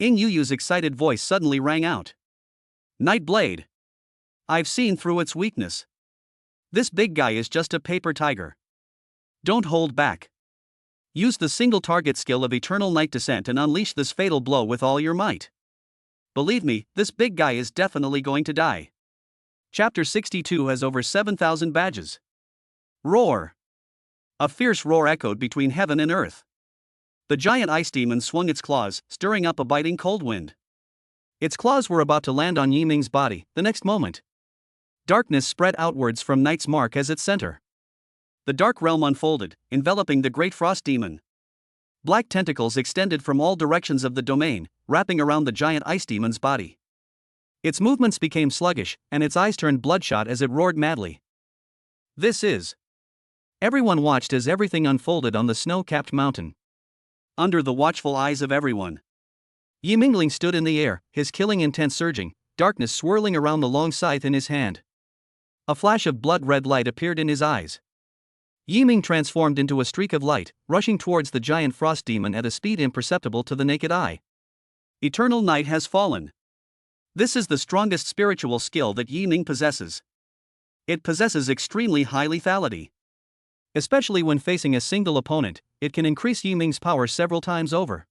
A: Ing Yuyu's excited voice suddenly rang out. Night Blade! I've seen through its weakness. This big guy is just a paper tiger. Don't hold back. Use the single target skill of Eternal Night Descent and unleash this fatal blow with all your might. Believe me, this big guy is definitely going to die. Chapter 62 has over 7,000 badges. Roar! A fierce roar echoed between heaven and earth. The giant ice demon swung its claws, stirring up a biting cold wind. Its claws were about to land on Yiming's body. The next moment, darkness spread outwards from Night's mark as its center. The dark realm unfolded, enveloping the great frost demon. Black tentacles extended from all directions of the domain, wrapping around the giant ice demon's body. Its movements became sluggish, and its eyes turned bloodshot as it roared madly. This is. Everyone watched as everything unfolded on the snow-capped mountain. Under the watchful eyes of everyone, Yimingling stood in the air, his killing intent surging, darkness swirling around the long scythe in his hand. A flash of blood-red light appeared in his eyes. Yiming transformed into a streak of light, rushing towards the giant frost demon at a speed imperceptible to the naked eye. Eternal night has fallen. This is the strongest spiritual skill that Yiming possesses. It possesses extremely high lethality. Especially when facing a single opponent, it can increase Yiming's power several times over.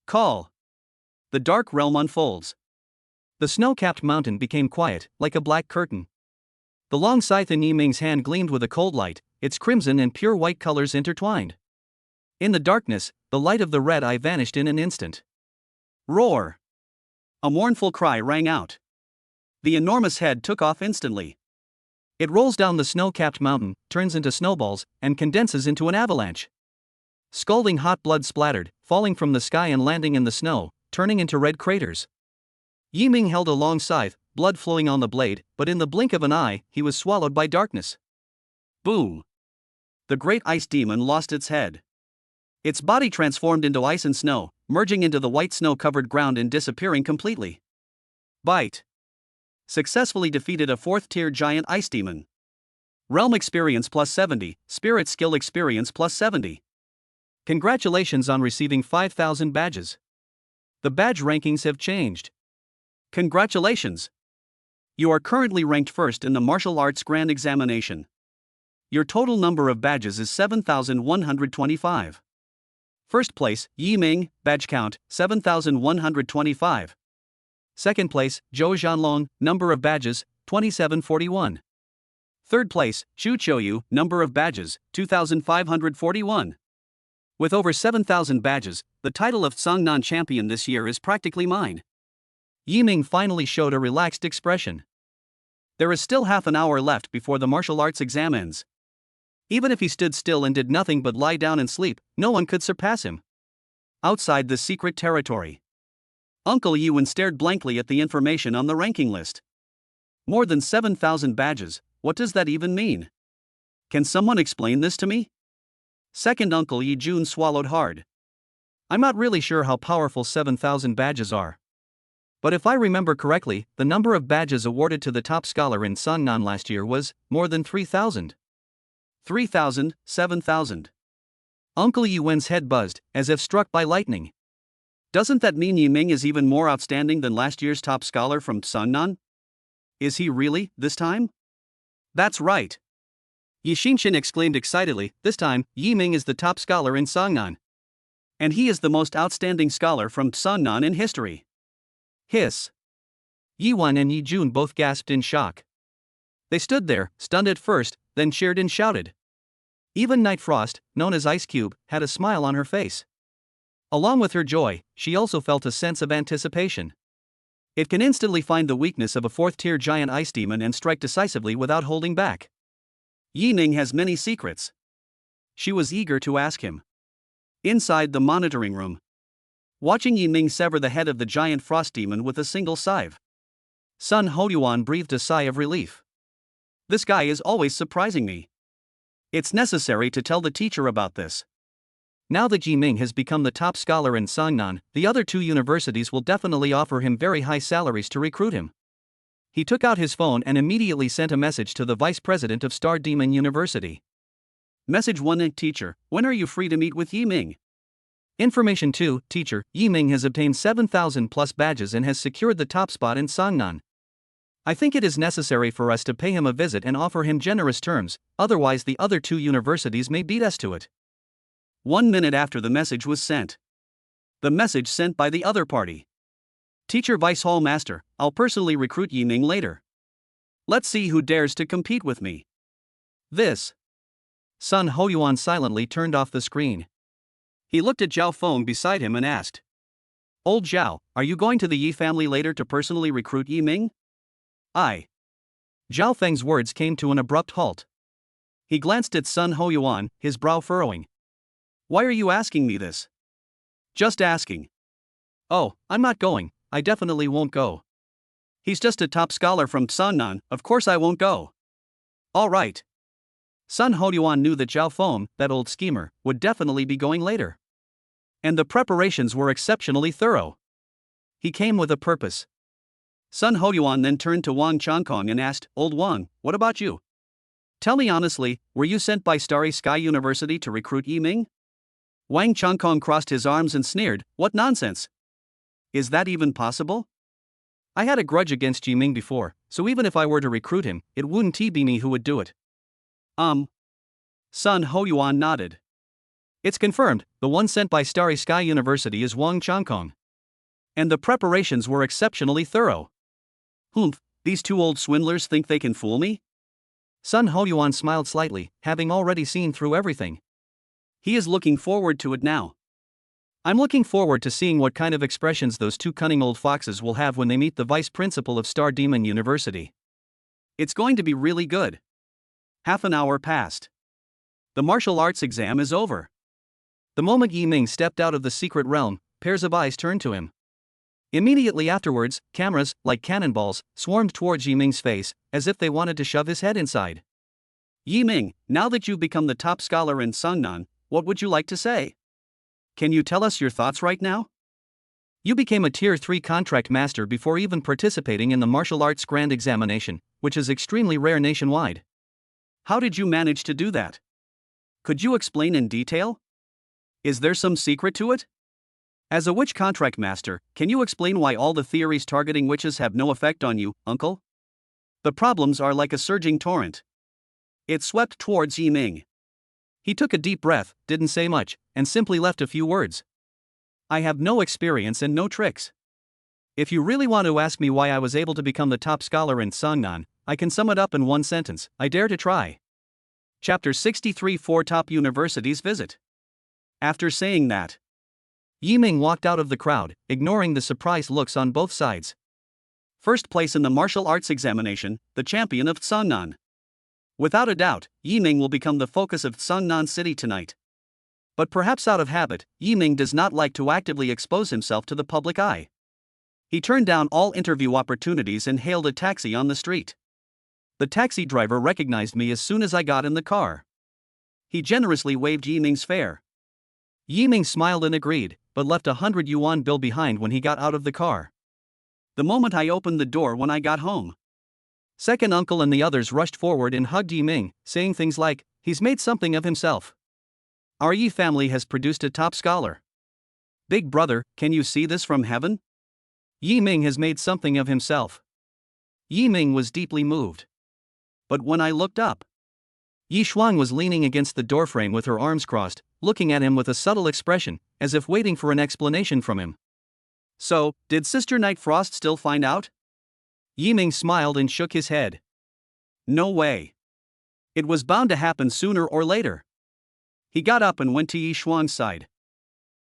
A: Call. The dark realm unfolds. The snow-capped mountain became quiet, like a black curtain. The long scythe in Yiming's hand gleamed with a cold light, its crimson and pure white colors intertwined. In the darkness, the light of the red eye vanished in an instant. Roar! A mournful cry rang out. The enormous head took off instantly. It rolls down the snow-capped mountain, turns into snowballs, and condenses into an avalanche. Scalding hot blood splattered, falling from the sky and landing in the snow, turning into red craters. Yiming held a long scythe, blood flowing on the blade, but in the blink of an eye, he was swallowed by darkness. Boom! The great ice demon lost its head. Its body transformed into ice and snow, merging into the white snow-covered ground and disappearing completely. Bite! Successfully defeated a 4th-tier giant ice demon. Realm experience plus 70, spirit skill experience plus 70. Congratulations on receiving 5,000 badges. The badge rankings have changed. Congratulations! You are currently ranked first in the martial arts grand examination. Your total number of badges is 7,125. First place, Yiming, badge count, 7,125. Second place, Zhou Zhanlong, number of badges, 2741. Third place, Xu Qiuyu, number of badges, 2,541. With over 7,000 badges, the title of Songnan champion this year is practically mine. Yiming finally showed a relaxed expression. There is still half an hour left before the martial arts exam ends. Even if he stood still and did nothing but lie down and sleep, no one could surpass him. Outside the secret territory, Uncle Yuan stared blankly at the information on the ranking list. More than 7,000 badges, what does that even mean? Can someone explain this to me? Second Uncle Yi Jun swallowed hard. I'm not really sure how powerful 7,000 badges are. But if I remember correctly, the number of badges awarded to the top scholar in Sungnan last year was more than 3,000. 3,000, 7,000. Uncle Yi Wen's head buzzed, as if struck by lightning. Doesn't that mean Yiming is even more outstanding than last year's top scholar from Sungnan? Is he really, this time? That's right. Yi Xinshin exclaimed excitedly, this time, Yiming is the top scholar in Sungnan. And he is the most outstanding scholar from Sungnan in history. Hiss. Yi Wen and Yi Jun both gasped in shock. They stood there, stunned at first, then cheered and shouted. Even Night Frost, known as Ice Cube, had a smile on her face. Along with her joy, she also felt a sense of anticipation. It can instantly find the weakness of a fourth-tier giant ice demon and strike decisively without holding back. Yiming has many secrets. She was eager to ask him. Inside the monitoring room, watching Yiming sever the head of the giant frost demon with a single scythe, Sun Hoyuan breathed a sigh of relief. This guy is always surprising me. It's necessary to tell the teacher about this. Now that Yiming has become the top scholar in Sungnan, the other two universities will definitely offer him very high salaries to recruit him. He took out his phone and immediately sent a message to the vice president of Star Demon University. Message 1: Teacher, when are you free to meet with Yiming? Information 2: Teacher, Yiming has obtained 7,000 plus badges and has secured the top spot in Sungnan. I think it is necessary for us to pay him a visit and offer him generous terms, otherwise the other two universities may beat us to it. 1 minute after the message was sent. The message sent by the other party. Teacher Vice Hall Master, I'll personally recruit Yiming later. Let's see who dares to compete with me. This. Sun Hoyuan silently turned off the screen. He looked at Zhao Feng beside him and asked. Old Zhao, are you going to the Yi family later to personally recruit Yiming? Zhao Feng's words came to an abrupt halt. He glanced at Sun Hoyuan, his brow furrowing. Why are you asking me this? Just asking. Oh, I'm not going, I definitely won't go. He's just a top scholar from Sungnan, of course I won't go. Alright. Sun Hoyuan knew that Zhao Feng, that old schemer, would definitely be going later. And the preparations were exceptionally thorough. He came with a purpose. Sun Hoyuan then turned to Wang Changkong and asked, Old Wang, what about you? Tell me honestly, were you sent by Starry Sky University to recruit Yiming? Wang Changkong crossed his arms and sneered, what nonsense? Is that even possible? I had a grudge against Yiming before, so even if I were to recruit him, it wouldn't be me who would do it. Sun Hoyuan nodded. It's confirmed, the one sent by Starry Sky University is Wang Changkong. And the preparations were exceptionally thorough. Humph, these two old swindlers think they can fool me? Sun Hoyuan smiled slightly, having already seen through everything. He is looking forward to it now. I'm looking forward to seeing what kind of expressions those two cunning old foxes will have when they meet the vice principal of Star Demon University. It's going to be really good. Half an hour passed. The martial arts exam is over. The moment Yiming stepped out of the secret realm, pairs of eyes turned to him. Immediately afterwards, cameras, like cannonballs, swarmed towards Yiming's face, as if they wanted to shove his head inside. Yiming, now that you've become the top scholar in Sungnan, what would you like to say? Can you tell us your thoughts right now? You became a Tier 3 contract master before even participating in the martial arts grand examination, which is extremely rare nationwide. How did you manage to do that? Could you explain in detail? Is there some secret to it? As a witch contract master, can you explain why all the theories targeting witches have no effect on you, uncle? The problems are like a surging torrent. It swept towards Yiming. He took a deep breath, didn't say much, and simply left a few words. I have no experience and no tricks. If you really want to ask me why I was able to become the top scholar in Sungnan, I can sum it up in one sentence, I dare to try. Chapter 63: 4 Top Universities Visit. After saying that, Yiming walked out of the crowd, ignoring the surprised looks on both sides. First place in the martial arts examination, the champion of Sungnan. Without a doubt, Yiming will become the focus of Sungnan City tonight. But perhaps out of habit, Yiming does not like to actively expose himself to the public eye. He turned down all interview opportunities and hailed a taxi on the street. The taxi driver recognized me as soon as I got in the car. He generously waived Yiming's fare. Yiming smiled and agreed, but left a 100 yuan bill behind when he got out of the car. the moment I opened the door when I got home. Second uncle and the others rushed forward and hugged Yi Ming, saying things like, "He's made something of himself. Our Yi family has produced a top scholar. Big brother, can you see this from heaven? Yi Ming has made something of himself." Yi Ming was deeply moved. But when I looked up, Yi Shuang was leaning against the doorframe with her arms crossed, looking at him with a subtle expression, as if waiting for an explanation from him. "So, did Sister Night Frost still find out?" Yi Ming smiled and shook his head. "No way. It was bound to happen sooner or later." He got up and went to Yi Shuang's side.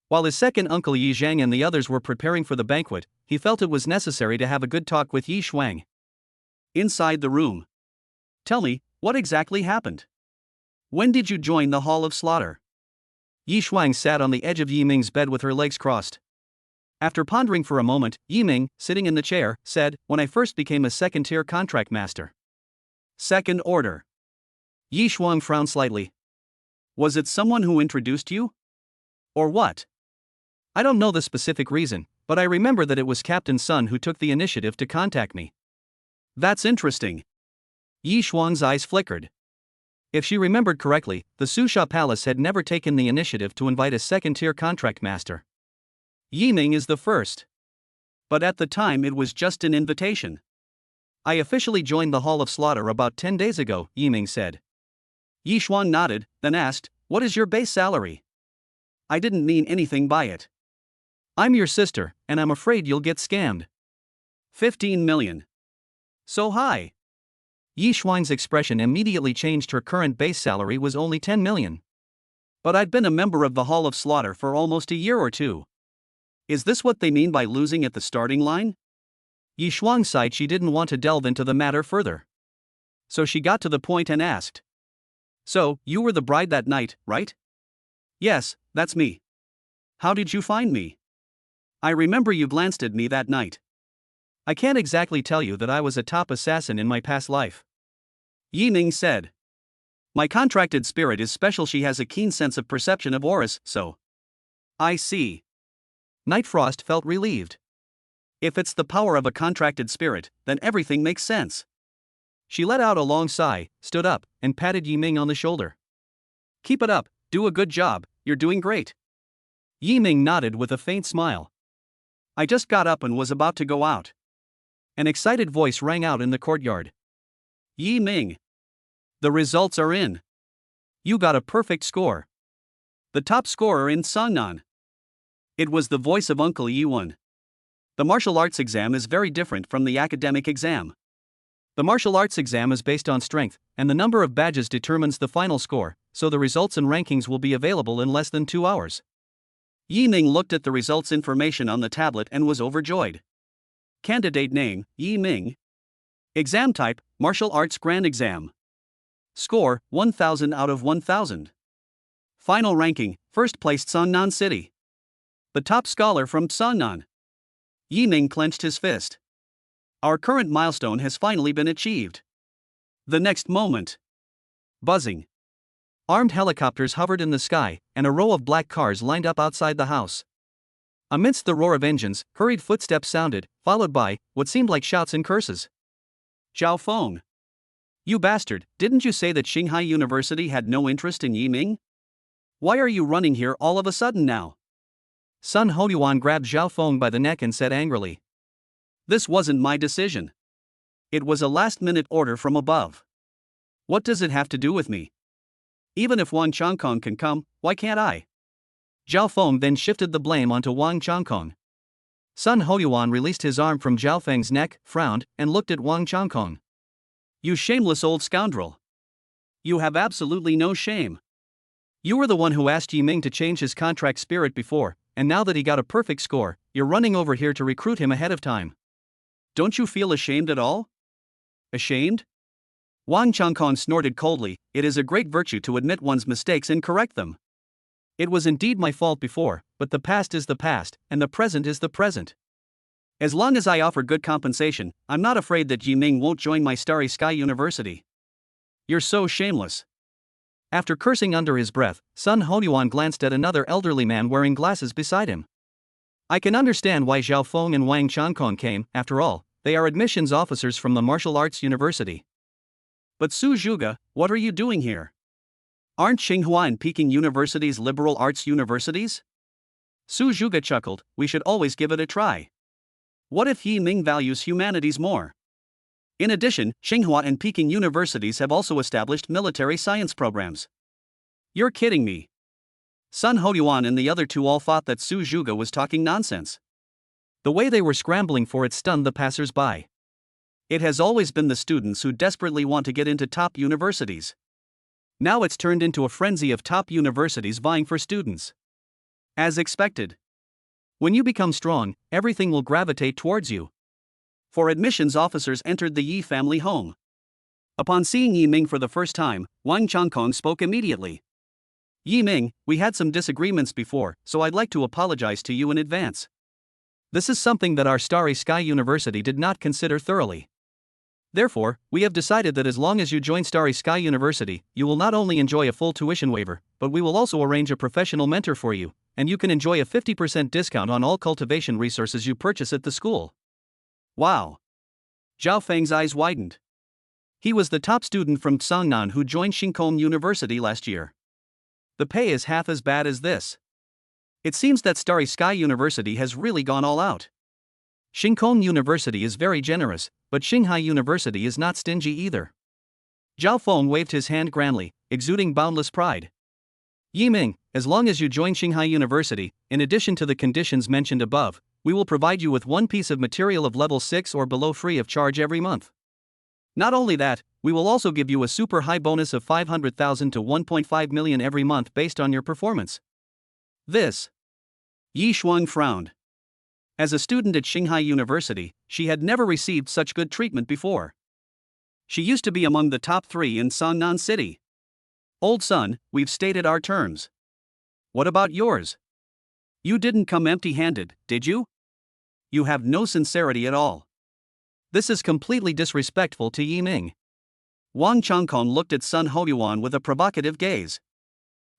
A: While his second uncle Yi Zhang and the others were preparing for the banquet, he felt it was necessary to have a good talk with Yi Shuang. Inside the room. "Tell me, what exactly happened? When did you join the Hall of Slaughter?" Yi Shuang sat on the edge of Yi Ming's bed with her legs crossed. After pondering for a moment, Yi Ming, sitting in the chair, said, "When I first became a second-tier contract master." "Second order." Yi Shuang frowned slightly. "Was it someone who introduced you? Or what?" "I don't know the specific reason, but I remember that it was Captain Sun who took the initiative to contact me." "That's interesting." Yi Shuang's eyes flickered. If she remembered correctly, the Susha Palace had never taken the initiative to invite a second-tier contract master. Yi Ming is the first. But at the time it was just an invitation. "I officially joined the Hall of Slaughter about 10 days ago," Yi Ming said. Yi Shuang nodded, then asked, "What is your base salary?" "I didn't mean anything by it. I'm your sister, and I'm afraid you'll get scammed." 15 million. So high. Yi Shuang's expression immediately changed. Her current base salary was only 10 million. "But I'd been a member of the Hall of Slaughter for almost a year or two. Is this what they mean by losing at the starting line?" Yi Shuang sighed. She didn't want to delve into the matter further. So she got to the point and asked, "So, you were the bride that night, right?" "Yes, that's me. How did you find me?" "I remember you glanced at me that night." "I can't exactly tell you that I was a top assassin in my past life," Yi Ming said. "My contracted spirit is special. She has a keen sense of perception of auras, so." "I see." Night Frost felt relieved. If it's the power of a contracted spirit, then everything makes sense. She let out a long sigh, stood up, and patted Yi Ming on the shoulder. "Keep it up, do a good job, you're doing great." Yi Ming nodded with a faint smile. "I just got up and was about to go out." An excited voice rang out in the courtyard. "Yi Ming! The results are in. You got a perfect score. The top scorer in Songnan." It was the voice of Uncle Yiwen. "The martial arts exam is very different from the academic exam. The martial arts exam is based on strength, and the number of badges determines the final score, so the results and rankings will be available in less than 2 hours." Yi Ming looked at the results information on the tablet and was overjoyed. Candidate name, Yi Ming. Exam type, Martial Arts Grand Exam. Score, 1000 out of 1000. Final ranking, first placed Songnan City. The top scholar from Songnan. Yi Ming clenched his fist. Our current milestone has finally been achieved. The next moment. Buzzing. Armed helicopters hovered in the sky, and a row of black cars lined up outside the house. Amidst the roar of engines, hurried footsteps sounded, followed by what seemed like shouts and curses. "Zhao Feng! You bastard, didn't you say that Qinghai University had no interest in Yi Ming? Why are you running here all of a sudden now?" Sun Hoyuan grabbed Zhao Feng by the neck and said angrily, "This wasn't my decision. It was a last-minute order from above. What does it have to do with me? Even if Wang Changkong can come, why can't I?" Zhao Feng then shifted the blame onto Wang Changkong. Sun Hoyuan released his arm from Zhao Feng's neck, frowned, and looked at Wang Changkong. "You shameless old scoundrel. You have absolutely no shame. You were the one who asked Yi Ming to change his contract spirit before, and now that he got a perfect score, you're running over here to recruit him ahead of time. Don't you feel ashamed at all?" "Ashamed?" Wang Changkong snorted coldly. "It is a great virtue to admit one's mistakes and correct them. It was indeed my fault before, but the past is the past, and the present is the present. As long as I offer good compensation, I'm not afraid that Yi Ming won't join my Starry Sky University." "You're so shameless." After cursing under his breath, Sun Hoyuan glanced at another elderly man wearing glasses beside him. I can understand why Zhao Feng and Wang Changkong came, after all, they are admissions officers from the Martial Arts University. But Su Zhuge, what are you doing here? Aren't Tsinghua and Peking universities liberal arts universities? Su Zhuge chuckled, we should always give it a try. What if Yi Ming values humanities more? In addition, Tsinghua and Peking universities have also established military science programs. You're kidding me. Sun Hoyuan and the other two all thought that Su Zhuge was talking nonsense. The way they were scrambling for it stunned the passers-by. It has always been the students who desperately want to get into top universities. Now it's turned into a frenzy of top universities vying for students. As expected. When you become strong, everything will gravitate towards you. Four admissions officers entered the Yi family home. Upon seeing Yi Ming for the first time, Wang Changkong spoke immediately. Yi Ming, we had some disagreements before, so I'd like to apologize to you in advance. This is something that our Starry Sky University did not consider thoroughly. Therefore, we have decided that as long as you join Starry Sky University, you will not only enjoy a full tuition waiver, but we will also arrange a professional mentor for you, and you can enjoy a 50% discount on all cultivation resources you purchase at the school. Wow! Zhao Feng's eyes widened. He was the top student from Tsangnan who joined Xingkong University last year. The pay is half as bad as this. It seems that Starry Sky University has really gone all out. Xingkong University is very generous, but Xinghai University is not stingy either. Zhao Feng waved his hand grandly, exuding boundless pride. Yi Ming, as long as you join Xinghai University, in addition to the conditions mentioned above, we will provide you with one piece of material of level 6 or below free of charge every month. Not only that, we will also give you a super high bonus of 500,000 to 1.5 million every month based on your performance. This. Yi Shuang frowned. As a student at Xinghai University, she had never received such good treatment before. She used to be among the top 3 in Songnan City. Old son, we've stated our terms. What about yours? You didn't come empty-handed, did you? You have no sincerity at all. This is completely disrespectful to Yi Ming. Wang Changkong looked at Sun Hoyuan with a provocative gaze.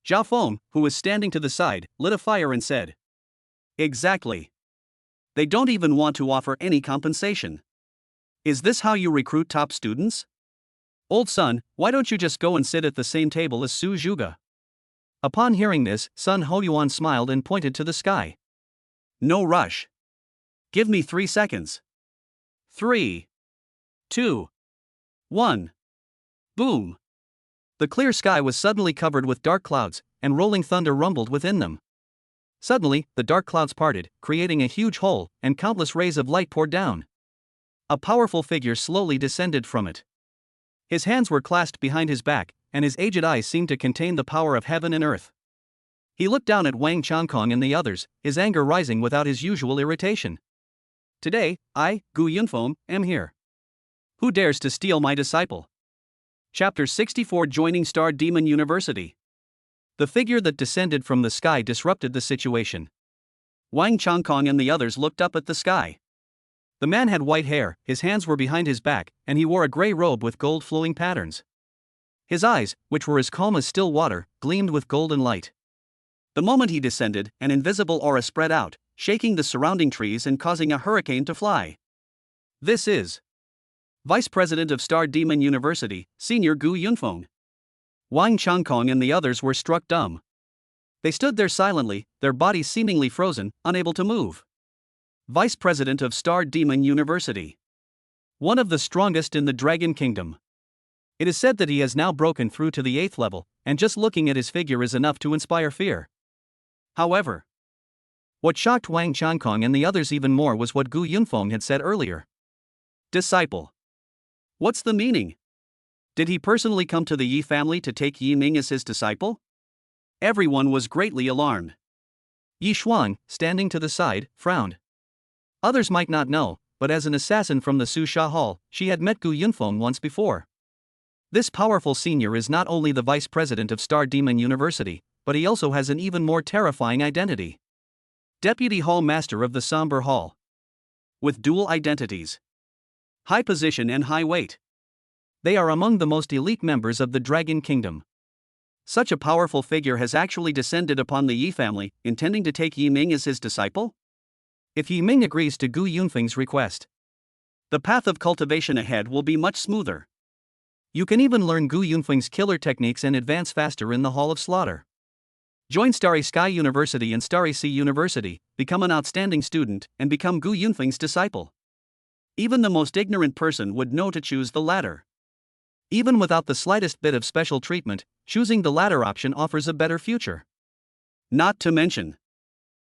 A: Zhao Feng, who was standing to the side, lit a fire and said, exactly. They don't even want to offer any compensation. Is this how you recruit top students? Old son, why don't you just go and sit at the same table as Su Zhuge? Upon hearing this, Sun Hoyuan smiled and pointed to the sky. No rush. Give me 3 seconds. 3, 2, 1. Boom. The clear sky was suddenly covered with dark clouds, and rolling thunder rumbled within them. Suddenly, the dark clouds parted, creating a huge hole, and countless rays of light poured down. A powerful figure slowly descended from it. His hands were clasped behind his back, and his aged eyes seemed to contain the power of heaven and earth. He looked down at Wang Changkong and the others, his anger rising without his usual irritation. Today, I, Gu Yunfeng, am here. Who dares to steal my disciple? Chapter 64 Joining Star Demon University. The figure that descended from the sky disrupted the situation. Wang Changkong and the others looked up at the sky. The man had white hair, his hands were behind his back, and he wore a gray robe with gold flowing patterns. His eyes, which were as calm as still water, gleamed with golden light. The moment he descended, an invisible aura spread out, shaking the surrounding trees and causing a hurricane to fly. This is Vice President of Star Demon University, Senior Gu Yunfeng. Wang Changkong and the others were struck dumb. They stood there silently, their bodies seemingly frozen, unable to move. Vice President of Star Demon University. One of the strongest in the Dragon Kingdom. It is said that he has now broken through to the 8th level, and just looking at his figure is enough to inspire fear. However, what shocked Wang Changkong and the others even more was what Gu Yunfeng had said earlier. Disciple. What's the meaning? Did he personally come to the Yi family to take Yi Ming as his disciple? Everyone was greatly alarmed. Yi Shuang, standing to the side, frowned. Others might not know, but as an assassin from the Su Sha Hall, she had met Gu Yunfeng once before. This powerful senior is not only the vice president of Star Demon University, but he also has an even more terrifying identity. Deputy Hall Master of the Somber Hall. With dual identities. High position and high weight. They are among the most elite members of the Dragon Kingdom. Such a powerful figure has actually descended upon the Yi family, intending to take Yi Ming as his disciple? if Yi Ming agrees to Gu Yunfeng's request, the path of cultivation ahead will be much smoother. You can even learn Gu Yunfeng's killer techniques and advance faster in the Hall of Slaughter. Join Starry Sky University and Starry Sea University, become an outstanding student, and become Gu Yunfeng's disciple. Even the most ignorant person would know to choose the latter. Even without the slightest bit of special treatment, choosing the latter option offers a better future. Not to mention,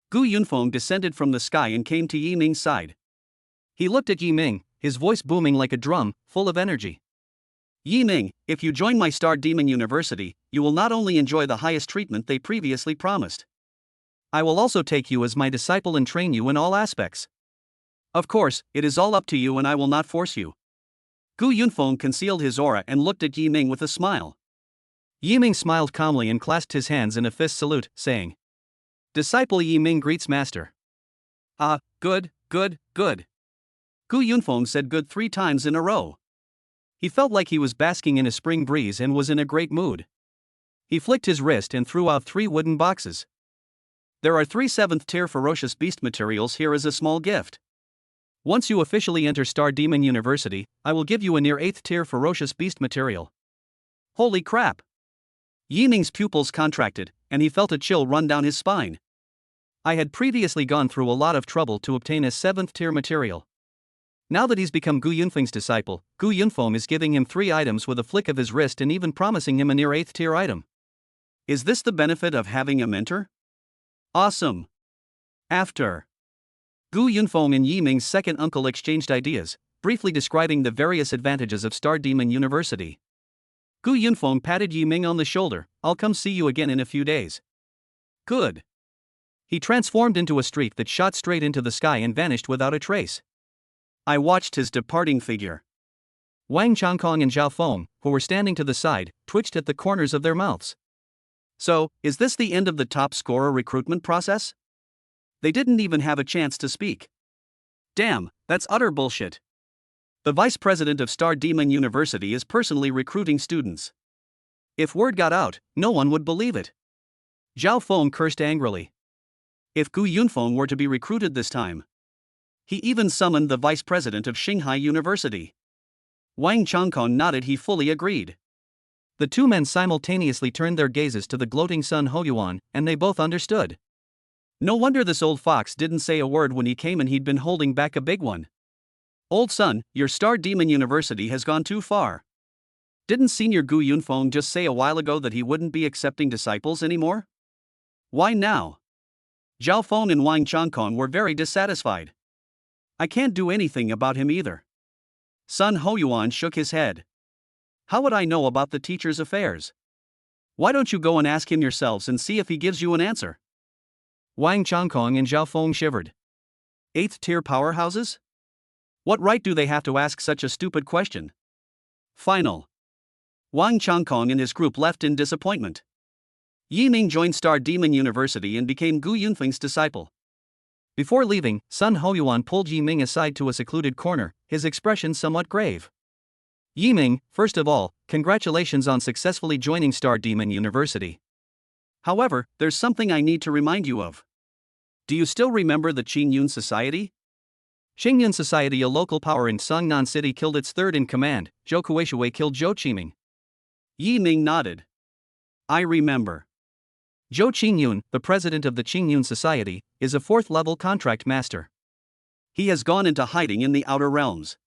A: Gu Yunfeng descended from the sky and came to Yi Ming's side. He looked at Yi Ming, his voice booming like a drum, full of energy. Yi Ming, if you join my Star Demon University, you will not only enjoy the highest treatment they previously promised. I will also take you as my disciple and train you in all aspects. Of course, it is all up to you and I will not force you. Gu Yunfeng concealed his aura and looked at Yi Ming with a smile. Yi Ming smiled calmly and clasped his hands in a fist salute, saying, Disciple Yi Ming greets master. Ah, good, good, good. Gu Yunfeng said good 3 times in a row. He felt like he was basking in a spring breeze and was in a great mood. He flicked his wrist and threw out 3 wooden boxes. There are 3 7th-tier ferocious beast materials here as a small gift. Once you officially enter Star Demon University, I will give you a near 8th-tier ferocious beast material. Holy crap! Yi Ming's pupils contracted, and he felt a chill run down his spine. I had previously gone through a lot of trouble to obtain a 7th-tier material. Now that he's become Gu Yunfeng's disciple, Gu Yunfeng is giving him 3 items with a flick of his wrist and even promising him a near 8th-tier item. Is this the benefit of having a mentor? Awesome! After Gu Yunfeng and Yi Ming's second uncle exchanged ideas, briefly describing the various advantages of Star Demon University. Gu Yunfeng patted Yi Ming on the shoulder. I'll come see you again in a few days. Good. He transformed into a streak that shot straight into the sky and vanished without a trace. I watched his departing figure. Wang Changkong and Zhao Feng, who were standing to the side, twitched at the corners of their mouths. So, is this the end of the top scorer recruitment process? They didn't even have a chance to speak. Damn, that's utter bullshit. The vice president of Star Demon University is personally recruiting students. If word got out, no one would believe it. Zhao Feng cursed angrily. If Gu Yunfeng were to be recruited this time. He even summoned the vice president of Shanghai University. Wang Changkong nodded. He fully agreed. The 2 men simultaneously turned their gazes to the gloating Sun Hoyuan, and they both understood. No wonder this old fox didn't say a word when he came and he'd been holding back a big one. Old son, your Star Demon University has gone too far. Didn't Senior Gu Yunfeng just say a while ago that he wouldn't be accepting disciples anymore? Why now? Zhao Feng and Wang Changkong were very dissatisfied. I can't do anything about him either. Sun Hoyuan shook his head. How would I know about the teacher's affairs? Why don't you go and ask him yourselves and see if he gives you an answer? Wang Changkong and Zhao Feng shivered. 8th-tier powerhouses? What right do they have to ask such a stupid question? Final. Wang Changkong and his group left in disappointment. Yi Ming joined Star Demon University and became Gu Yunfeng's disciple. Before leaving, Sun Hoyuan pulled Yi Ming aside to a secluded corner, his expression somewhat grave. Yi Ming, first of all, congratulations on successfully joining Star Demon University. However, there's something I need to remind you of. Do you still remember the Qingyun Society? Qingyun Society, a local power in Songnan City, killed its third in command. Zhou Kuishui killed Zhou Qiming. Yi Ming nodded. I remember. Zhou Qingyun, the president of the Qingyun Society, is a 4th-level contract master. He has gone into hiding in the outer realms.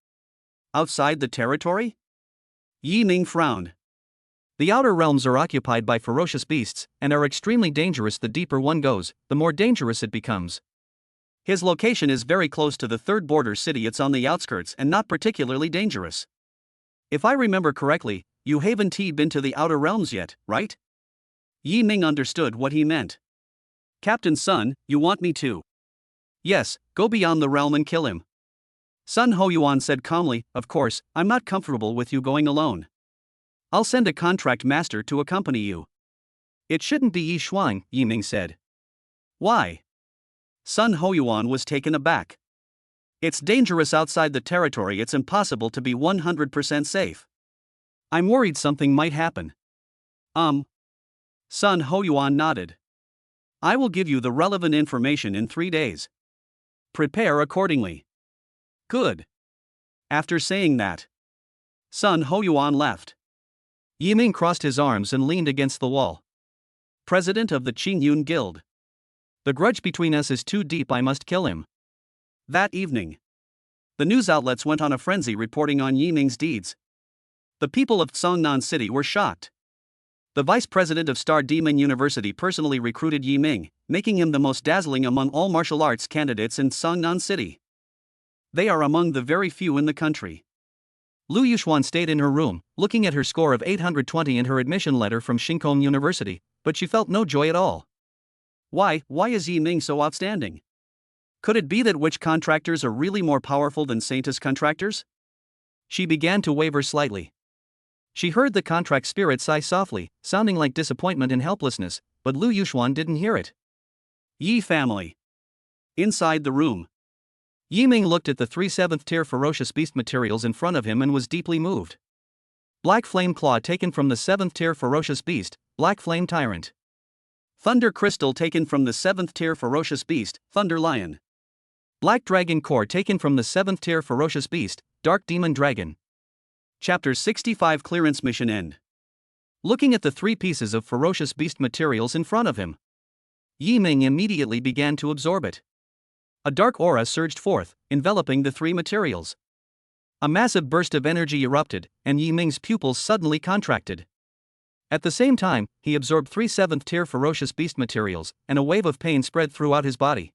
A: Outside the territory? Yi Ming frowned. The outer realms are occupied by ferocious beasts, and are extremely dangerous. The deeper one goes, the more dangerous it becomes. His location is very close to the 3rd border city. It's on the outskirts and not particularly dangerous. If I remember correctly, you haven't been to the outer realms yet, right? Yi Ming understood what he meant. Captain Sun, you want me to? Yes, go beyond the realm and kill him. Sun Hoyuan said calmly, of course, I'm not comfortable with you going alone. I'll send a contract master to accompany you. It shouldn't be Yi Shuang, Yi Ming said. Why? Sun Hoyuan was taken aback. It's dangerous outside the territory. It's impossible to be 100% safe. I'm worried something might happen. Sun Hoyuan nodded. I will give you the relevant information in 3 days. Prepare accordingly. Good. After saying that, Sun Hoyuan left. Yiming crossed his arms and leaned against the wall. President of the Qingyun Guild. The grudge between us is too deep, I must kill him. That evening, the news outlets went on a frenzy reporting on Yiming's deeds. The people of Songnan City were shocked. The vice president of Star Demon University personally recruited Yiming, making him the most dazzling among all martial arts candidates in Songnan City. They are among the very few in the country. Lu Yuxuan stayed in her room, looking at her score of 820 and her admission letter from Shinkong University, but she felt no joy at all. Why is Yiming so outstanding? Could it be that witch contractors are really more powerful than saintess contractors? She began to waver slightly. She heard the contract spirit sigh softly, sounding like disappointment and helplessness, but Lu Yuxuan didn't hear it. Yi family. Inside the room, Yiming looked at the 3 7th-tier ferocious beast materials in front of him and was deeply moved. Black Flame Claw taken from the 7th-tier ferocious beast, Black Flame Tyrant. Thunder Crystal taken from the 7th-tier ferocious beast, Thunder Lion. Black Dragon Core taken from the 7th-tier ferocious beast, Dark Demon Dragon. Chapter 65 Clearance Mission End. Looking at the 3 pieces of ferocious beast materials in front of him, Yiming immediately began to absorb it. A dark aura surged forth, enveloping the 3 materials. A massive burst of energy erupted, and Yiming's pupils suddenly contracted. At the same time, he absorbed 3 7th-tier ferocious beast materials, and a wave of pain spread throughout his body.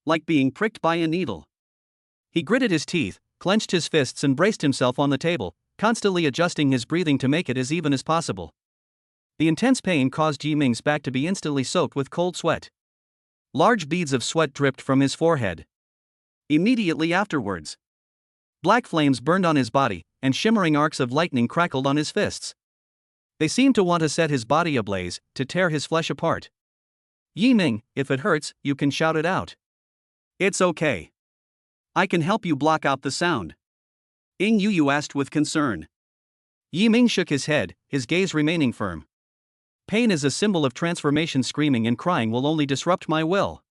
A: Like being pricked by a needle. He gritted his teeth, clenched his fists and braced himself on the table, constantly adjusting his breathing to make it as even as possible. The intense pain caused Yiming's back to be instantly soaked with cold sweat. Large beads of sweat dripped from his forehead. Immediately afterwards, black flames burned on his body, and shimmering arcs of lightning crackled on his fists. They seemed to want to set his body ablaze, to tear his flesh apart. Yiming, if it hurts, you can shout it out. It's okay. I can help you block out the sound. Ing Yu asked with concern. Yiming shook his head, his gaze remaining firm. Pain is a symbol of transformation. Screaming and crying will only disrupt my will.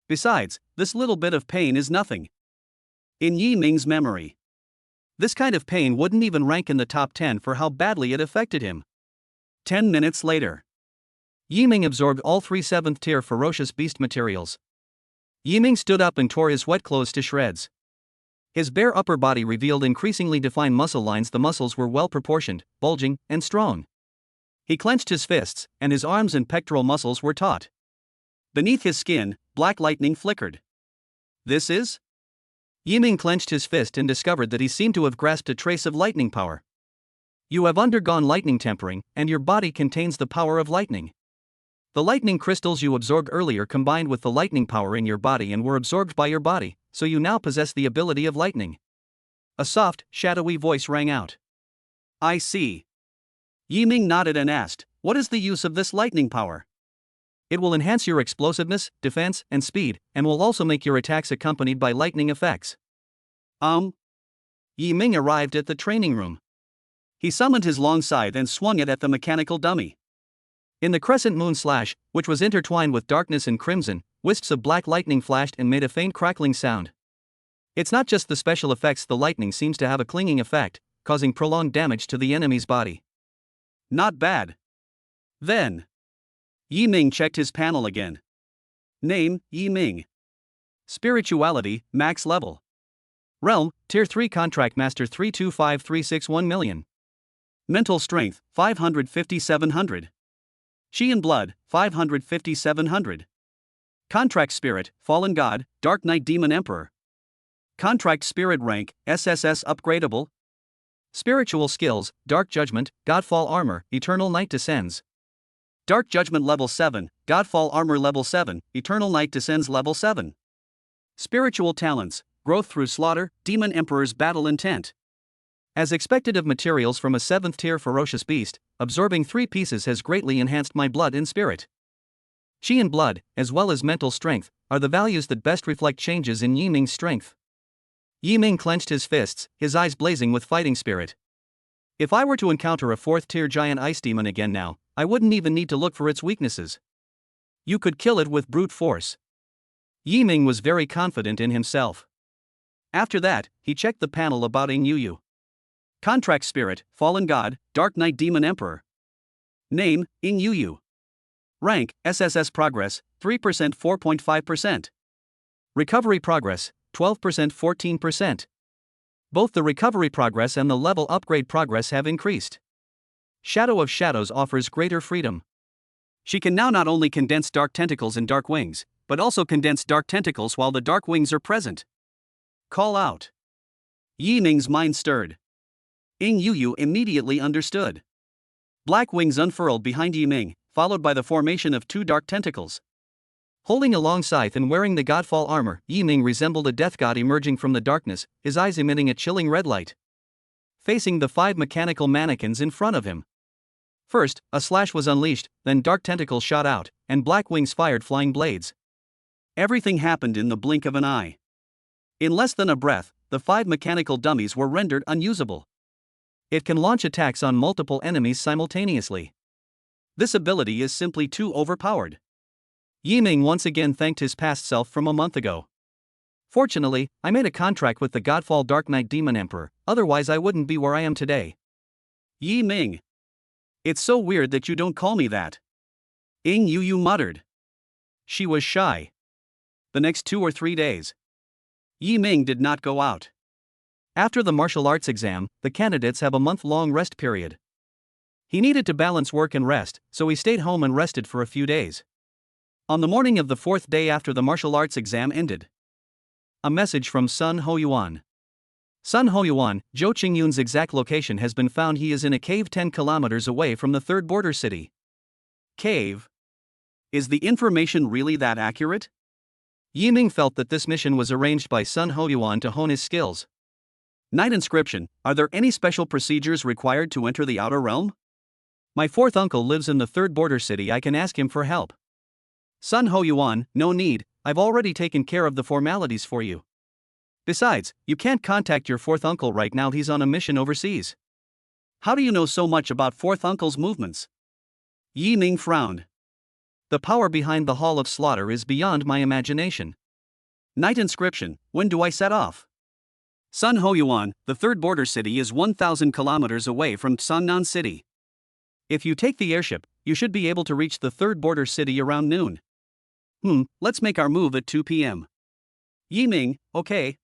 A: Besides, this little bit of pain is nothing. In Yiming's memory, this kind of pain wouldn't even rank in the top 10 for how badly it affected him. 10 minutes later, Yiming absorbed all 3 7th-tier ferocious beast materials. Yiming stood up and tore his wet clothes to shreds. His bare upper body revealed increasingly defined muscle lines. The muscles were well proportioned, bulging, and strong. He clenched his fists, and his arms and pectoral muscles were taut. Beneath his skin, black lightning flickered. This is? Yiming clenched his fist and discovered that he seemed to have grasped a trace of lightning power. You have undergone lightning tempering, and your body contains the power of lightning. The lightning crystals you absorbed earlier combined with the lightning power in your body and were absorbed by your body, so you now possess the ability of lightning. A soft, shadowy voice rang out. I see. Yiming nodded and asked, what is the use of this lightning power? It will enhance your explosiveness, defense, and speed, and will also make your attacks accompanied by lightning effects. Yiming arrived at the training room. He summoned his long scythe and swung it at the mechanical dummy. In the crescent moon slash, which was intertwined with darkness and crimson, wisps of black lightning flashed and made a faint crackling sound. It's not just the special effects, the lightning seems to have a clinging effect, causing prolonged damage to the enemy's body. Not bad. Then, Yiming checked his panel again. Name, Yiming. Spirituality, max level. Realm, Tier 3 Contract Master 325361 million. Mental Strength, 550-700. Chi and Blood, 550-700. Contract Spirit, Fallen God, Dark Knight Demon Emperor. Contract Spirit Rank, SSS Upgradable. Spiritual Skills, Dark Judgment, Godfall Armor, Eternal Night Descends. Dark Judgment Level 7, Godfall Armor Level 7, Eternal Night Descends Level 7. Spiritual Talents, Growth Through Slaughter, Demon Emperor's Battle Intent. As expected of materials from a 7th-tier ferocious beast, absorbing 3 pieces has greatly enhanced my blood and spirit. Chi and blood, as well as mental strength, are the values that best reflect changes in Yiming's strength. Yiming clenched his fists, his eyes blazing with fighting spirit. If I were to encounter a 4th-tier giant ice demon again now, I wouldn't even need to look for its weaknesses. You could kill it with brute force. Yi Ming was very confident in himself. After that, he checked the panel about Ing Yu. Contract Spirit, Fallen God, Dark Knight Demon Emperor. Name, Ing Yu. Rank, SSS Progress, 3% 4.5%. Recovery Progress, 12% 14%. Both the recovery progress and the level upgrade progress have increased. Shadow of Shadows offers greater freedom. She can now not only condense dark tentacles and dark wings, but also condense dark tentacles while the dark wings are present. Call out. Yi Ming's mind stirred. Ing Yu immediately understood. Black wings unfurled behind Yi Ming, followed by the formation of 2 dark tentacles. Holding a long scythe and wearing the godfall armor, Yi Ming resembled a death god emerging from the darkness, his eyes emitting a chilling red light. Facing the 5 mechanical mannequins in front of him. First, a slash was unleashed, then dark tentacles shot out, and black wings fired flying blades. Everything happened in the blink of an eye. In less than a breath, the 5 mechanical dummies were rendered unusable. It can launch attacks on multiple enemies simultaneously. This ability is simply too overpowered. Yi Ming once again thanked his past self from a month ago. Fortunately, I made a contract with the Godfall Dark Knight Demon Emperor, otherwise I wouldn't be where I am today. Yi Ming. It's so weird that you don't call me that. Ing Yu muttered. She was shy. The next 2 or 3 days, Yi Ming did not go out. After the martial arts exam, the candidates have a month-long rest period. He needed to balance work and rest, so he stayed home and rested for a few days. On the morning of the 4th day after the martial arts exam ended, a message from Sun Hoyuan. Sun Hoyuan, Zhou Qingyun's exact location has been found. He is in a cave 10 kilometers away from the 3rd border city. Cave? Is the information really that accurate? Yi Ming felt that this mission was arranged by Sun Hoyuan to hone his skills. Night inscription. Are there any special procedures required to enter the outer realm? My 4th uncle lives in the 3rd border city. I can ask him for help. Sun Hoyuan, no need, I've already taken care of the formalities for you. Besides, you can't contact your 4th uncle right now, he's on a mission overseas. How do you know so much about 4th uncle's movements? Yi Ming frowned. The power behind the Hall of Slaughter is beyond my imagination. Night inscription. When do I set off? Sun Hoyuan, the 3rd border city is 1,000 kilometers away from Sangnan City. If you take the airship, you should be able to reach the 3rd border city around noon. Let's make our move at 2 p.m. Yi Ming, okay.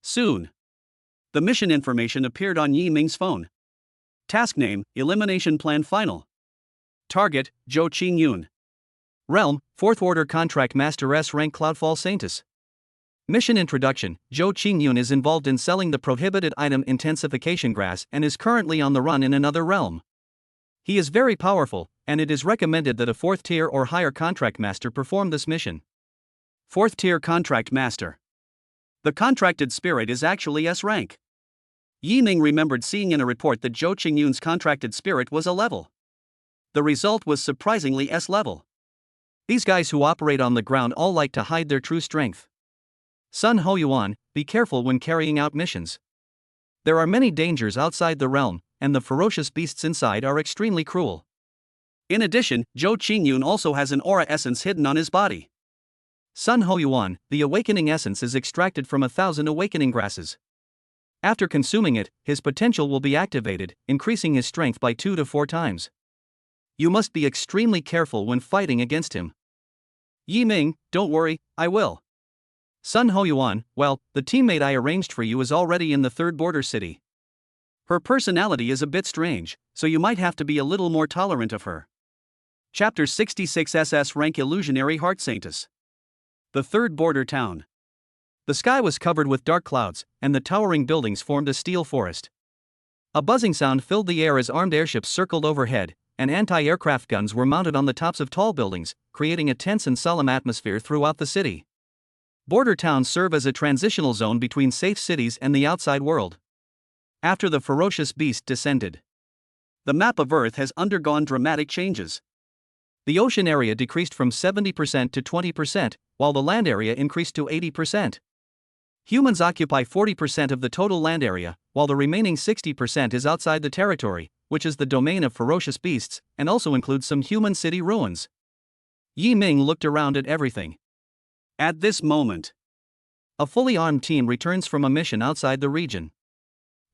A: Soon. The mission information appeared on Yi Ming's phone. Task name, Elimination Plan Final. Target, Zhou Qingyun. Realm, 4th Order Contract Master S Rank Cloudfall Saintess. Mission Introduction. Zhou Qingyun is involved in selling the prohibited item intensification grass and is currently on the run in another realm. He is very powerful, and it is recommended that a 4th tier or higher contract master perform this mission. 4th tier contract master. The contracted spirit is actually S rank. Yi Ming remembered seeing in a report that Zhou Qingyun's contracted spirit was a level. The result was surprisingly S level. These guys who operate on the ground all like to hide their true strength. Sun Hoyuan, be careful when carrying out missions. There are many dangers outside the realm, and the ferocious beasts inside are extremely cruel. In addition, Zhou Qingyun also has an aura essence hidden on his body. Sun Hoyuan, the awakening essence is extracted from 1,000 awakening grasses. After consuming it, his potential will be activated, increasing his strength by 2 to 4 times. You must be extremely careful when fighting against him. Yi Ming, don't worry, I will. Sun Hoyuan, well, the teammate I arranged for you is already in the 3rd border city. Her personality is a bit strange, so you might have to be a little more tolerant of her. Chapter 66 SS Rank Illusionary Heart Saintess. The 3rd border town. The sky was covered with dark clouds, and the towering buildings formed a steel forest. A buzzing sound filled the air as armed airships circled overhead, and anti-aircraft guns were mounted on the tops of tall buildings, creating a tense and solemn atmosphere throughout the city. Border towns serve as a transitional zone between safe cities and the outside world. After the ferocious beast descended, the map of Earth has undergone dramatic changes. The ocean area decreased from 70% to 20%, while the land area increased to 80%. Humans occupy 40% of the total land area, while the remaining 60% is outside the territory, which is the domain of ferocious beasts, and also includes some human city ruins. Yi Ming looked around at everything. At this moment, a fully armed team returns from a mission outside the region.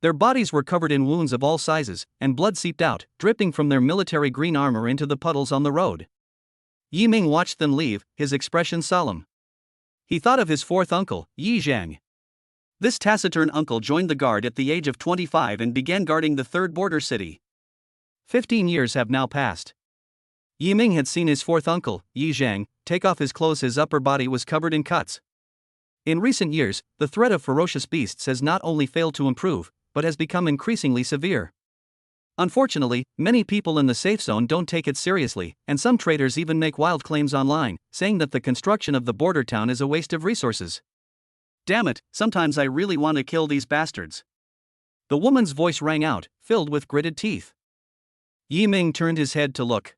A: Their bodies were covered in wounds of all sizes, and blood seeped out, dripping from their military green armor into the puddles on the road. Yi Ming watched them leave, his expression solemn. He thought of his fourth uncle, Yi Zhang. This taciturn uncle joined the guard at the age of 25 and began guarding the third border city. 15 years have now passed. Yi Ming had seen his fourth uncle, Yi Zhang, take off his clothes. His upper body was covered in cuts. In recent years, the threat of ferocious beasts has not only failed to improve, but has become increasingly severe. Unfortunately, many people in the safe zone don't take it seriously, and some traders even make wild claims online, saying that the construction of the border town is a waste of resources. Damn it, sometimes I really want to kill these bastards. The woman's voice rang out, filled with gritted teeth. Yi Ming turned his head to look.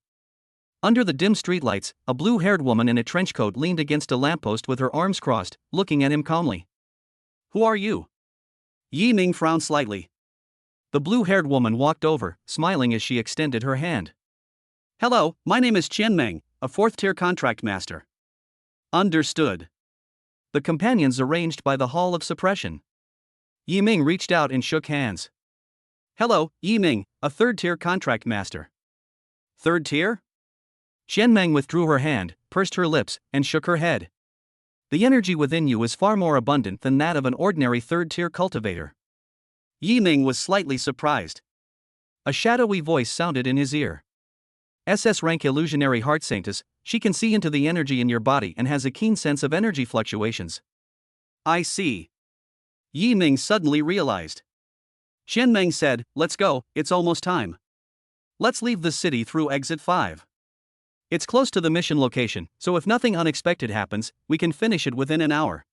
A: Under the dim streetlights, a blue-haired woman in a trench coat leaned against a lamppost with her arms crossed, looking at him calmly. Who are you? Yi Ming frowned slightly. The blue-haired woman walked over, smiling as she extended her hand. Hello, my name is Qian Meng, a fourth-tier contract master. Understood. The companions arranged by the Hall of Suppression. Yi Ming reached out and shook hands. Hello, Yi Ming, a third-tier contract master. Third tier? Qian Meng withdrew her hand, pursed her lips, and shook her head. The energy within you is far more abundant than that of an ordinary third-tier cultivator. Yi Ming was slightly surprised. A shadowy voice sounded in his ear. SS rank illusionary heart saintess, she can see into the energy in your body and has a keen sense of energy fluctuations. I see. Yi Ming suddenly realized. Qian Meng said, let's go, it's almost time. Let's leave the city through exit 5. It's close to the mission location, so if nothing unexpected happens, we can finish it within an hour.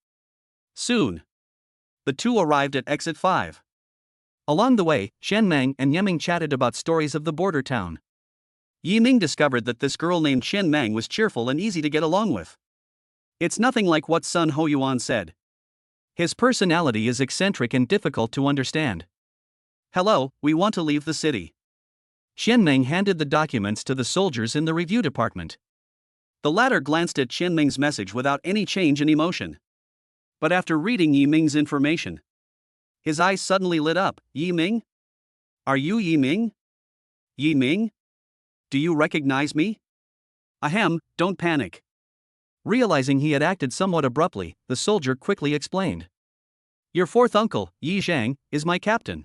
A: Soon. The two arrived at exit 5. Along the way, Qian Meng and Yeming chatted about stories of the border town. Yi Ming discovered that this girl named Qian Meng was cheerful and easy to get along with. It's nothing like what Sun Hoyuan said. His personality is eccentric and difficult to understand. Hello, we want to leave the city. Qian Meng handed the documents to the soldiers in the review department. The latter glanced at Qian Meng's message without any change in emotion. But after reading Yi Ming's information, his eyes suddenly lit up. Yi Ming? Are you Yi Ming? Yi Ming? Do you recognize me? Ahem, don't panic. Realizing he had acted somewhat abruptly, the soldier quickly explained. Your fourth uncle, Yi Zhang, is my captain.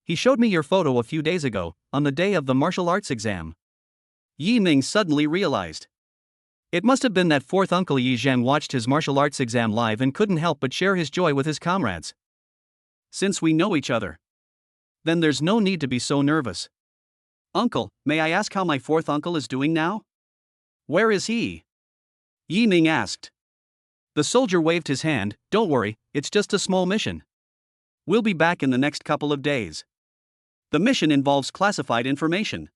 A: He showed me your photo a few days ago, on the day of the martial arts exam. Yi Ming suddenly realized. It must have been that fourth uncle Yi Zhang watched his martial arts exam live and couldn't help but share his joy with his comrades. Since we know each other, then there's no need to be so nervous. Uncle, may I ask how my fourth uncle is doing now? Where is he? Yi Ming asked. The soldier waved his hand. Don't worry, it's just a small mission. We'll be back in the next couple of days. The mission involves classified information.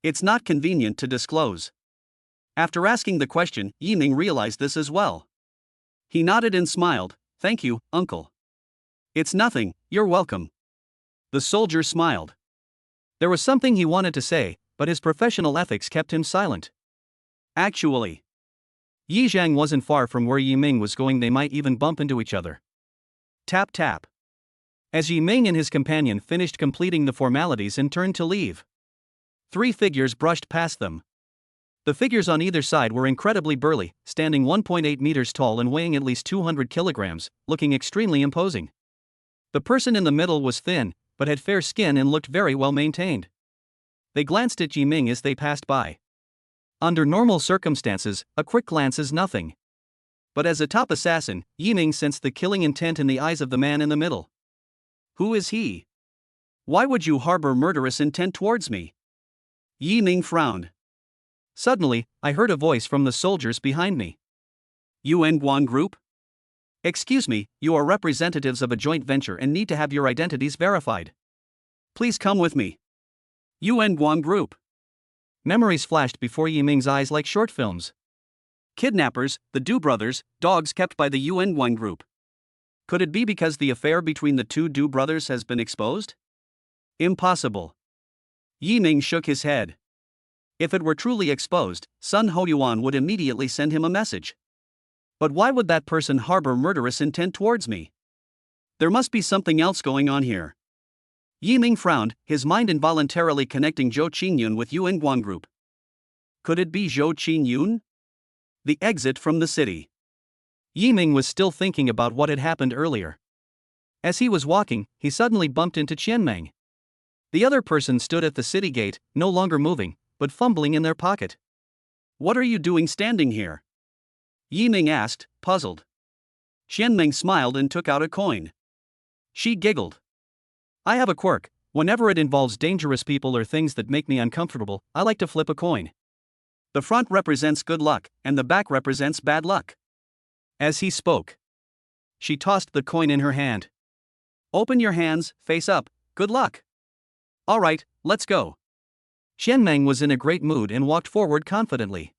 A: It's not convenient to disclose. After asking the question, Yi Ming realized this as well. He nodded and smiled. Thank you, uncle. It's nothing, you're welcome. The soldier smiled. There was something he wanted to say, but his professional ethics kept him silent. Actually, Yi Zhang wasn't far from where Yi Ming was going. They might even bump into each other. Tap tap. As Yi Ming and his companion finished completing the formalities and turned to leave, 3 figures brushed past them. The figures on either side were incredibly burly, standing 1.8 meters tall and weighing at least 200 kilograms, looking extremely imposing. The person in the middle was thin, but had fair skin and looked very well maintained. They glanced at Yi Ming as they passed by. Under normal circumstances, a quick glance is nothing. But as a top assassin, Yi Ming sensed the killing intent in the eyes of the man in the middle. Who is he? Why would you harbor murderous intent towards me? Yi Ming frowned. Suddenly, I heard a voice from the soldiers behind me. UN Guan Group? Excuse me, you are representatives of a joint venture and need to have your identities verified. Please come with me. UN Guan Group. Memories flashed before Yi Ming's eyes like short films. Kidnappers, the Du brothers, dogs kept by the UN Guan Group. Could it be because the affair between the 2 Du brothers has been exposed? Impossible. Yi Ming shook his head. If it were truly exposed, Sun Hoyuan would immediately send him a message. But why would that person harbor murderous intent towards me? There must be something else going on here. Yiming frowned, his mind involuntarily connecting Zhou Qingyun with Yuan Guang Group. Could it be Zhou Qingyun? The exit from the city. Yiming was still thinking about what had happened earlier. As he was walking, he suddenly bumped into Qianmeng. The other person stood at the city gate, no longer moving, but fumbling in their pocket. What are you doing standing here? Yiming asked, puzzled. Qianmeng smiled and took out a coin. She giggled. I have a quirk. Whenever it involves dangerous people or things that make me uncomfortable, I like to flip a coin. The front represents good luck, and the back represents bad luck. As he spoke, she tossed the coin in her hand. Open your hands, face up, good luck. All right, let's go. Qianmeng was in a great mood and walked forward confidently.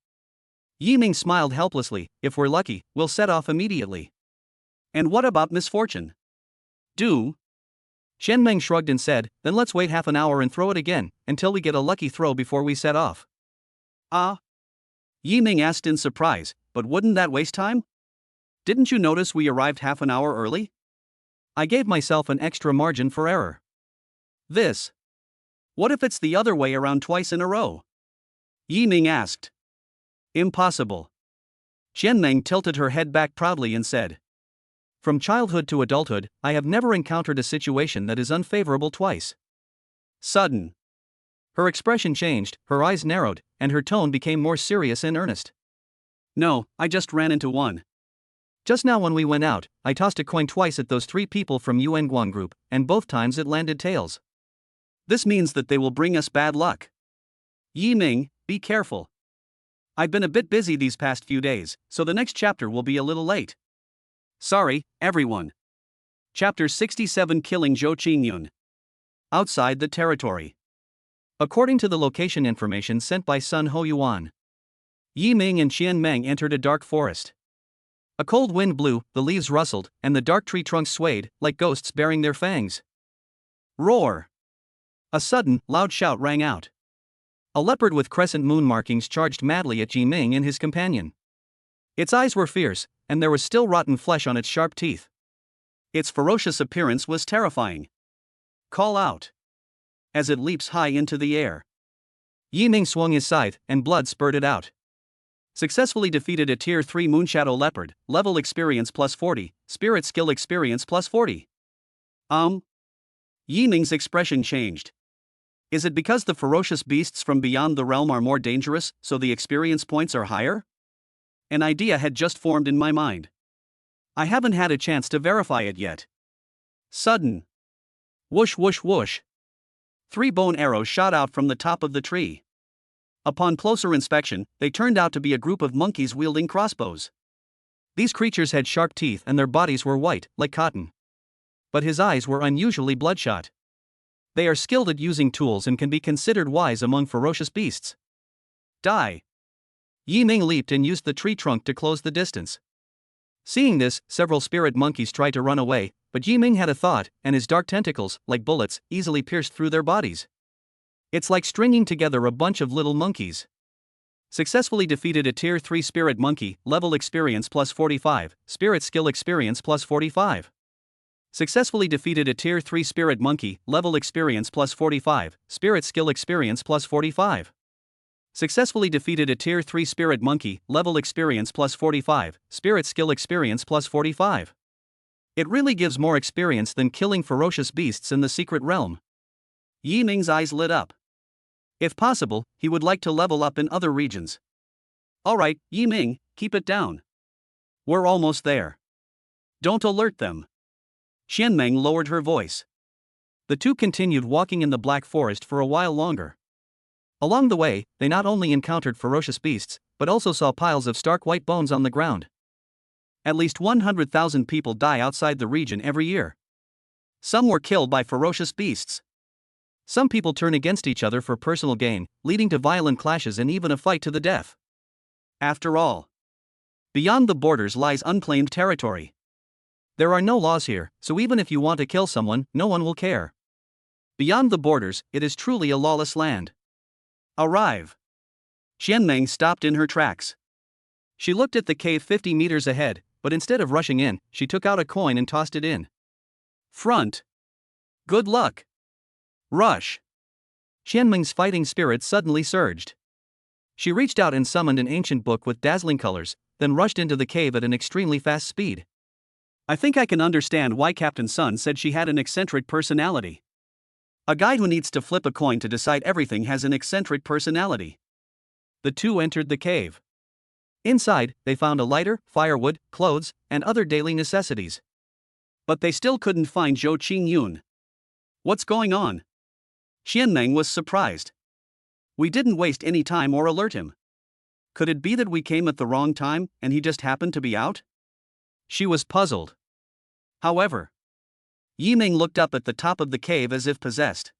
A: Yiming smiled helplessly. If we're lucky, we'll set off immediately. And what about misfortune? Do? Qianmeng shrugged and said, then let's wait half an hour and throw it again, until we get a lucky throw before we set off. Ah? Yiming asked in surprise, but wouldn't that waste time? Didn't you notice we arrived half an hour early? I gave myself an extra margin for error. This. What if it's the other way around twice in a row? Yiming asked. Impossible. Qianmeng tilted her head back proudly and said, from childhood to adulthood, I have never encountered a situation that is unfavorable twice. Sudden. Her expression changed, her eyes narrowed, and her tone became more serious and earnest. No, I just ran into one. Just now when we went out, I tossed a coin twice at those 3 people from Yuan Guang Group, and both times it landed tails. This means that they will bring us bad luck. Yiming, be careful. I've been a bit busy these past few days, so the next chapter will be a little late. Sorry, everyone. Chapter 67 Killing Zhou Qingyun. Outside the territory. According to the location information sent by Sun Hoyuan, Yiming and Qianmeng entered a dark forest. A cold wind blew, the leaves rustled, and the dark tree trunks swayed, like ghosts baring their fangs. Roar! A sudden, loud shout rang out. A leopard with crescent moon markings charged madly at Yiming and his companion. Its eyes were fierce, and there was still rotten flesh on its sharp teeth. Its ferocious appearance was terrifying. Call out! As it leaps high into the air. Yiming swung his scythe, and blood spurted out. Successfully defeated a Tier 3 Moonshadow Leopard, level experience plus 40, spirit skill experience plus 40. Yiming's expression changed. Is it because the ferocious beasts from beyond the realm are more dangerous, so the experience points are higher? An idea had just formed in my mind. I haven't had a chance to verify it yet. Sudden. Whoosh whoosh whoosh. 3 bone arrows shot out from the top of the tree. Upon closer inspection, they turned out to be a group of monkeys wielding crossbows. These creatures had sharp teeth and their bodies were white, like cotton. But his eyes were unusually bloodshot. They are skilled at using tools and can be considered wise among ferocious beasts. Die! Yiming leaped and used the tree trunk to close the distance. Seeing this, several spirit monkeys tried to run away, but Yiming had a thought, and his dark tentacles, like bullets, easily pierced through their bodies. It's like stringing together a bunch of little monkeys. Successfully defeated a Tier 3 spirit monkey, level experience plus 45, spirit skill experience plus 45. Successfully defeated a Tier 3 spirit monkey, level experience plus 45, spirit skill experience plus 45. Successfully defeated a Tier 3 spirit monkey, level experience plus 45, spirit skill experience plus 45. It really gives more experience than killing ferocious beasts in the secret realm. Yiming's eyes lit up. If possible, he would like to level up in other regions. Alright, Yiming, keep it down. We're almost there. Don't alert them. Qianmeng lowered her voice. The two continued walking in the Black Forest for a while longer. Along the way, they not only encountered ferocious beasts, but also saw piles of stark white bones on the ground. At least 100,000 people die outside the region every year. Some were killed by ferocious beasts. Some people turn against each other for personal gain, leading to violent clashes and even a fight to the death. After all, beyond the borders lies unclaimed territory. There are no laws here, so even if you want to kill someone, no one will care. Beyond the borders, it is truly a lawless land. Arrive. Qianmeng stopped in her tracks. She looked at the cave 50 meters ahead, but instead of rushing in, she took out a coin and tossed it in. Front. Good luck. Rush. Qianming's fighting spirit suddenly surged. She reached out and summoned an ancient book with dazzling colors, then rushed into the cave at an extremely fast speed. I think I can understand why Captain Sun said she had an eccentric personality. A guy who needs to flip a coin to decide everything has an eccentric personality. The two entered the cave. Inside, they found a lighter, firewood, clothes, and other daily necessities. But they still couldn't find Zhou Qingyun. What's going on? Qianming was surprised. We didn't waste any time or alert him. Could it be that we came at the wrong time and he just happened to be out? She was puzzled. However, Yiming looked up at the top of the cave as if possessed.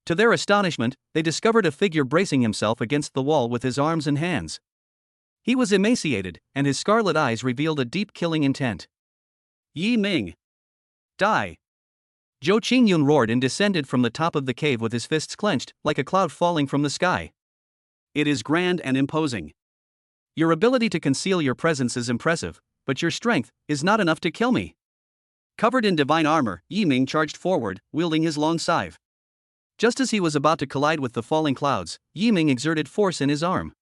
A: To their astonishment, they discovered a figure bracing himself against the wall with his arms and hands. He was emaciated, and his scarlet eyes revealed a deep killing intent. Yiming! Die! Zhou Qingyun roared and descended from the top of the cave with his fists clenched, like a cloud falling from the sky. It is grand and imposing. Your ability to conceal your presence is impressive, but your strength is not enough to kill me. Covered in divine armor, Yiming charged forward, wielding his long scythe. Just as he was about to collide with the falling clouds, Yiming exerted force in his arm.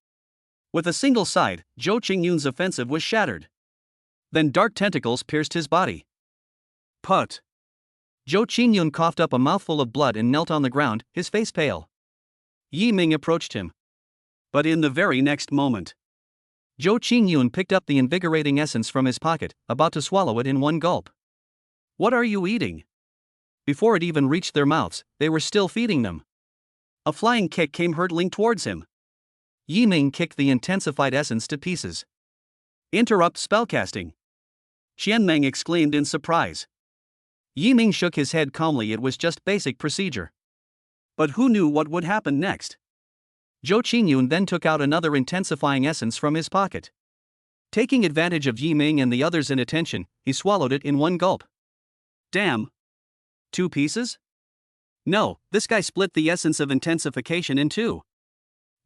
A: With a single side, Zhou Qingyun's offensive was shattered. Then dark tentacles pierced his body. Put! Zhou Qingyun coughed up a mouthful of blood and knelt on the ground, his face pale. Yiming approached him. But in the very next moment, Zhou Qingyun picked up the invigorating essence from his pocket, about to swallow it in one gulp. What are you eating? Before it even reached their mouths, they were still feeding them. A flying kick came hurtling towards him. Yiming kicked the intensified essence to pieces. Interrupt spellcasting! Qianming exclaimed in surprise. Yiming shook his head calmly. It was just basic procedure. But who knew what would happen next? Zhou Qingyun then took out another intensifying essence from his pocket. Taking advantage of Yiming and the others' inattention, he swallowed it in one gulp. Damn! 2 pieces? No, this guy split the essence of intensification in 2.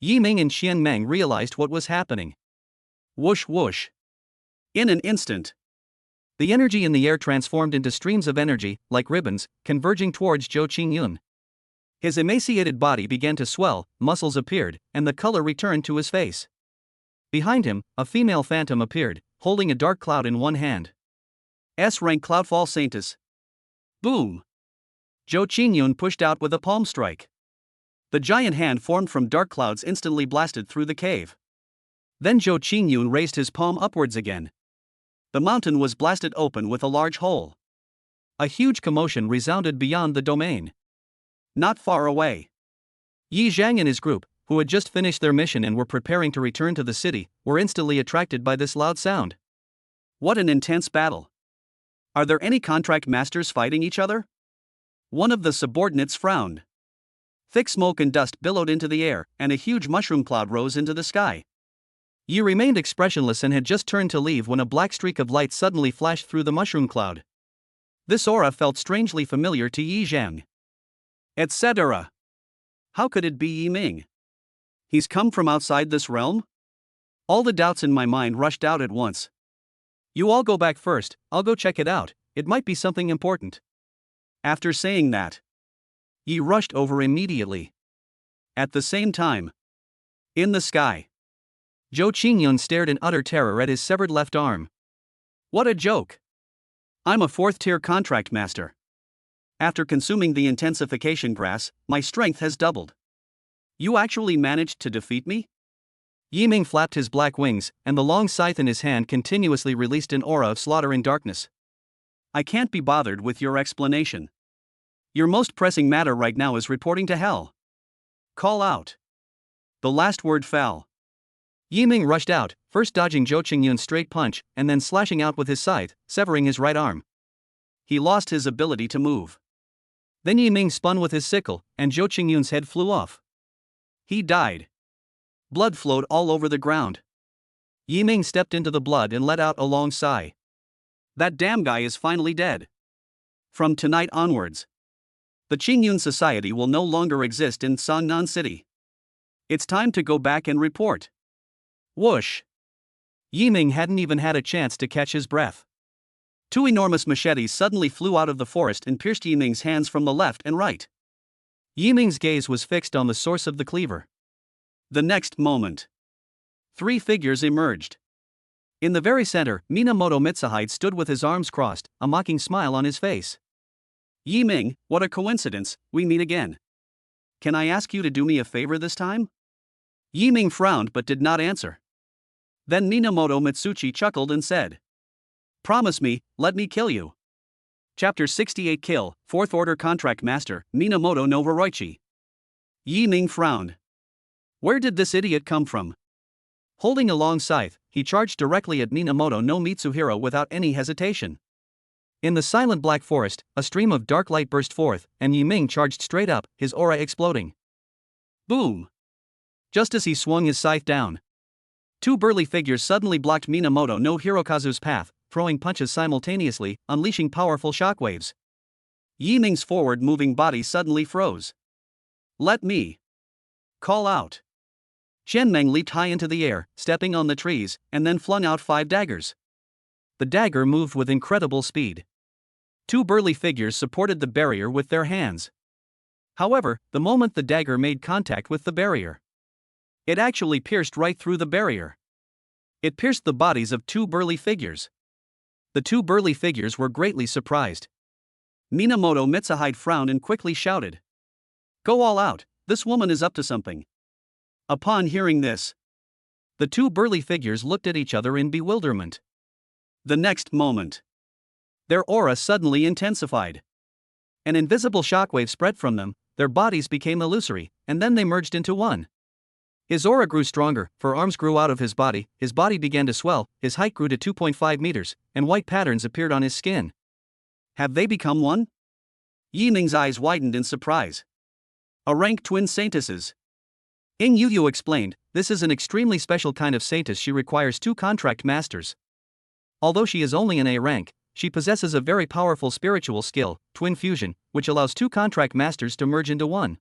A: Yiming and Qianming realized what was happening. Whoosh whoosh. In an instant, the energy in the air transformed into streams of energy, like ribbons, converging towards Zhou Qingyun. His emaciated body began to swell, muscles appeared, and the color returned to his face. Behind him, a female phantom appeared, holding a dark cloud in one hand. S-rank Cloudfall Saintess. Boom! Zhou Qingyun pushed out with a palm strike. The giant hand formed from dark clouds instantly blasted through the cave. Then Zhou Qingyun raised his palm upwards again. The mountain was blasted open with a large hole. A huge commotion resounded beyond the domain. Not far away, Yi Zhang and his group, who had just finished their mission and were preparing to return to the city, were instantly attracted by this loud sound. What an intense battle! Are there any contract masters fighting each other? One of the subordinates frowned. Thick smoke and dust billowed into the air, and a huge mushroom cloud rose into the sky. Yi remained expressionless and had just turned to leave when a black streak of light suddenly flashed through the mushroom cloud. This aura felt strangely familiar to Yi Zhang. Etc. How could it be Yiming? He's come from outside this realm? All the doubts in my mind rushed out at once. You all go back first, I'll go check it out, it might be something important. After saying that, Yi rushed over immediately. At the same time, in the sky, Zhou Qingyun stared in utter terror at his severed left arm. What a joke! I'm a 4th-tier contract master. After consuming the intensification grass, my strength has doubled. You actually managed to defeat me? Yiming flapped his black wings, and the long scythe in his hand continuously released an aura of slaughter and darkness. I can't be bothered with your explanation. Your most pressing matter right now is reporting to hell. Call out. The last word fell. Yiming rushed out, first dodging Zhou Qingyun's straight punch, and then slashing out with his scythe, severing his right arm. He lost his ability to move. Then Yiming spun with his sickle, and Zhou Qingyun's head flew off. He died. Blood flowed all over the ground. Yiming stepped into the blood and let out a long sigh. That damn guy is finally dead. From tonight onwards, the Qingyun Society will no longer exist in Sangnan City. It's time to go back and report. Whoosh! Yiming hadn't even had a chance to catch his breath. Two enormous machetes suddenly flew out of the forest and pierced Yiming's hands from the left and right. Yiming's gaze was fixed on the source of the cleaver. The next moment, three figures emerged. In the very center, Minamoto Mitsuhide stood with his arms crossed, a mocking smile on his face. Yiming, what a coincidence, we meet again. Can I ask you to do me a favor this time? Yiming frowned but did not answer. Then Minamoto Mitsuchi chuckled and said, Promise me, let me kill you. Chapter 68 Kill, 4th Order Contract Master, Minamoto no Hiroichi. Yiming frowned. Where did this idiot come from? Holding a long scythe, he charged directly at Minamoto no Mitsuhiro without any hesitation. In the silent black forest, a stream of dark light burst forth, and Yiming charged straight up, his aura exploding. Boom! Just as he swung his scythe down, two burly figures suddenly blocked Minamoto no Hirokazu's path, throwing punches simultaneously, unleashing powerful shockwaves. Yiming's forward-moving body suddenly froze. Let me call out. Qianmeng leaped high into the air, stepping on the trees, and then flung out 5 daggers. The dagger moved with incredible speed. Two burly figures supported the barrier with their hands. However, the moment the dagger made contact with the barrier, it actually pierced right through the barrier. It pierced the bodies of two burly figures. The two burly figures were greatly surprised. Minamoto Mitsuhide frowned and quickly shouted, Go all out, this woman is up to something. Upon hearing this, the two burly figures looked at each other in bewilderment. The next moment, their aura suddenly intensified. An invisible shockwave spread from them, their bodies became illusory, and then they merged into one. His aura grew stronger, for arms grew out of his body began to swell, his height grew to 2.5 meters, and white patterns appeared on his skin. Have they become one? Yiming's eyes widened in surprise. A rank twin saintesses. Ing Yu explained, this is an extremely special kind of saintess. She requires 2 contract masters. Although she is only in A rank, she possesses a very powerful spiritual skill, twin fusion, which allows 2 contract masters to merge into one.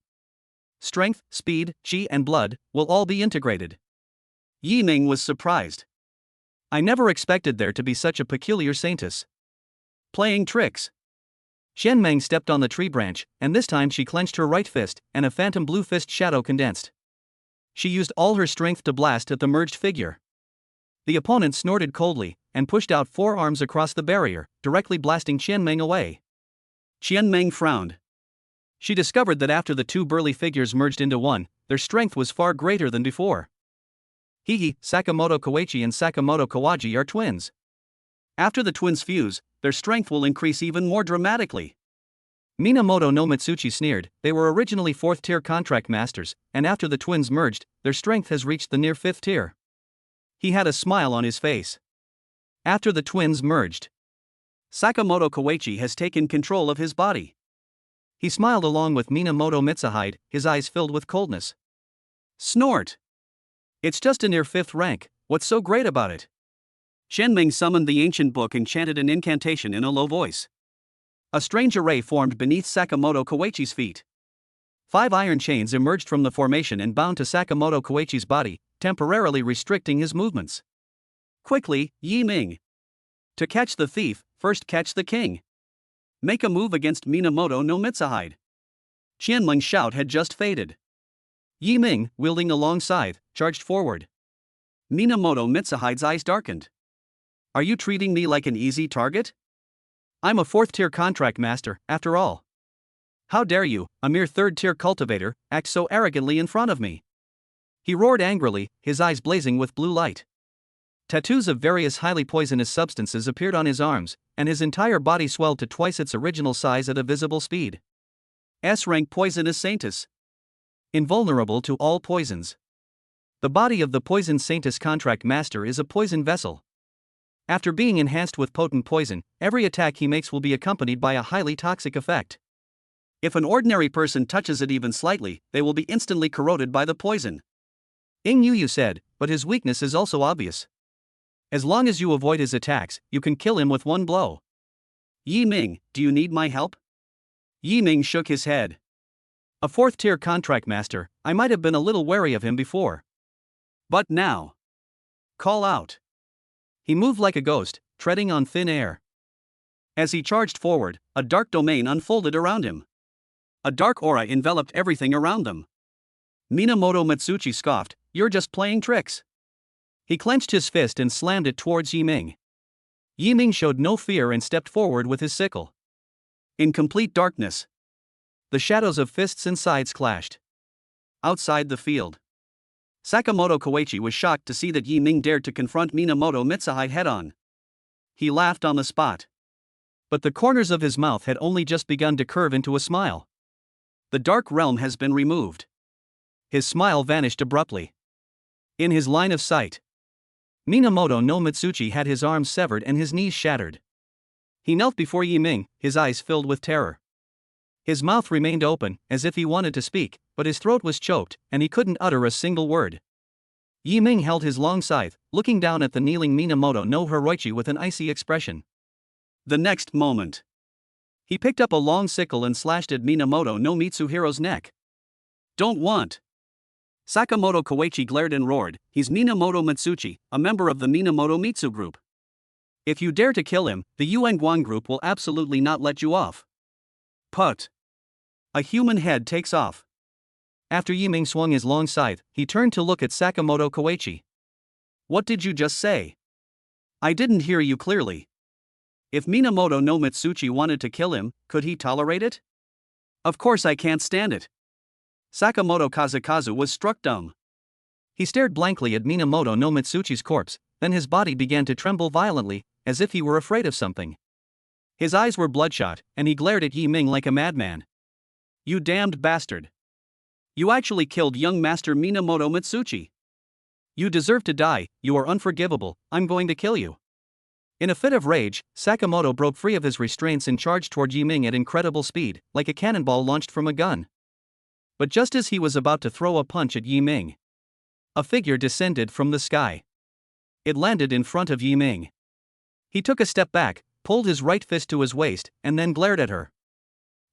A: Strength, speed, chi and blood will all be integrated. Yiming was surprised. I never expected there to be such a peculiar saintess. Playing tricks. Qianmeng stepped on the tree branch, and this time she clenched her right fist, and a phantom blue fist shadow condensed. She used all her strength to blast at the merged figure. The opponent snorted coldly, and pushed out 4 arms across the barrier, directly blasting Qianmeng away. Qianmeng frowned. She discovered that after the 2 burly figures merged into one, their strength was far greater than before. Hihi, Sakamoto Koichi and Sakamoto Kawaji are twins. After the twins fuse, their strength will increase even more dramatically. Minamoto no Mitsuchi sneered, they were originally 4th tier contract masters, and after the twins merged, their strength has reached the near 5th tier. He had a smile on his face. After the twins merged, Sakamoto Koichi has taken control of his body. He smiled along with Minamoto Mitsuhide, his eyes filled with coldness. Snort! It's just a near 5th rank, what's so great about it? Qianmeng summoned the ancient book and chanted an incantation in a low voice. A strange array formed beneath Sakamoto Koichi's feet. 5 iron chains emerged from the formation and bound to Sakamoto Koichi's body, temporarily restricting his movements. Quickly, Yiming. To catch the thief, first catch the king. Make a move against Minamoto no Mitsuhide. Qianmeng's shout had just faded. Yiming, wielding a long scythe, charged forward. Minamoto Mitsuhide's eyes darkened. Are you treating me like an easy target? I'm a 4th tier contract master, after all. How dare you, a mere 3rd tier cultivator, act so arrogantly in front of me? He roared angrily, his eyes blazing with blue light. Tattoos of various highly poisonous substances appeared on his arms, and his entire body swelled to twice its original size at a visible speed. S-rank poisonous saintess. Invulnerable to all poisons. The body of the poison saintess contract master is a poison vessel. After being enhanced with potent poison, every attack he makes will be accompanied by a highly toxic effect. If an ordinary person touches it even slightly, they will be instantly corroded by the poison. Ing Yu said, but his weakness is also obvious. As long as you avoid his attacks, you can kill him with one blow. Yiming, do you need my help? Yiming shook his head. A 4th tier contract master, I might have been a little wary of him before. But now. Call out. He moved like a ghost, treading on thin air. As he charged forward, a dark domain unfolded around him. A dark aura enveloped everything around them. Minamoto Mitsuchi scoffed, "You're just playing tricks." He clenched his fist and slammed it towards Yiming. Yiming showed no fear and stepped forward with his sickle. In complete darkness, the shadows of fists and sides clashed. Outside the field, Sakamoto Koichi was shocked to see that Yiming dared to confront Minamoto Mitsuhide head-on. He laughed on the spot. But the corners of his mouth had only just begun to curve into a smile. The dark realm has been removed. His smile vanished abruptly. In his line of sight, Minamoto no Mitsuchi had his arms severed and his knees shattered. He knelt before Yiming, his eyes filled with terror. His mouth remained open, as if he wanted to speak, but his throat was choked, and he couldn't utter a single word. Yiming held his long scythe, looking down at the kneeling Minamoto no Hiroichi with an icy expression. The next moment, he picked up a long sickle and slashed at Minamoto no Mitsuhiro's neck. "Don't want!" Sakamoto Koichi glared and roared, "He's Minamoto Mitsuchi, a member of the Minamoto Mitsu group. If you dare to kill him, the Yuengguan group will absolutely not let you off." Put. A human head takes off. After Yiming swung his long scythe, he turned to look at Sakamoto Koichi. "What did you just say? I didn't hear you clearly." If Minamoto no Mitsuchi wanted to kill him, could he tolerate it? "Of course I can't stand it." Sakamoto Kazukazu was struck dumb. He stared blankly at Minamoto no Mitsuchi's corpse, then his body began to tremble violently, as if he were afraid of something. His eyes were bloodshot, and he glared at Yiming like a madman. "You damned bastard! You actually killed young Master Minamoto Mitsuchi. You deserve to die, you are unforgivable, I'm going to kill you." In a fit of rage, Sakamoto broke free of his restraints and charged toward Yiming at incredible speed, like a cannonball launched from a gun. But just as he was about to throw a punch at Yiming, a figure descended from the sky. It landed in front of Yiming. He took a step back, pulled his right fist to his waist, and then glared at her.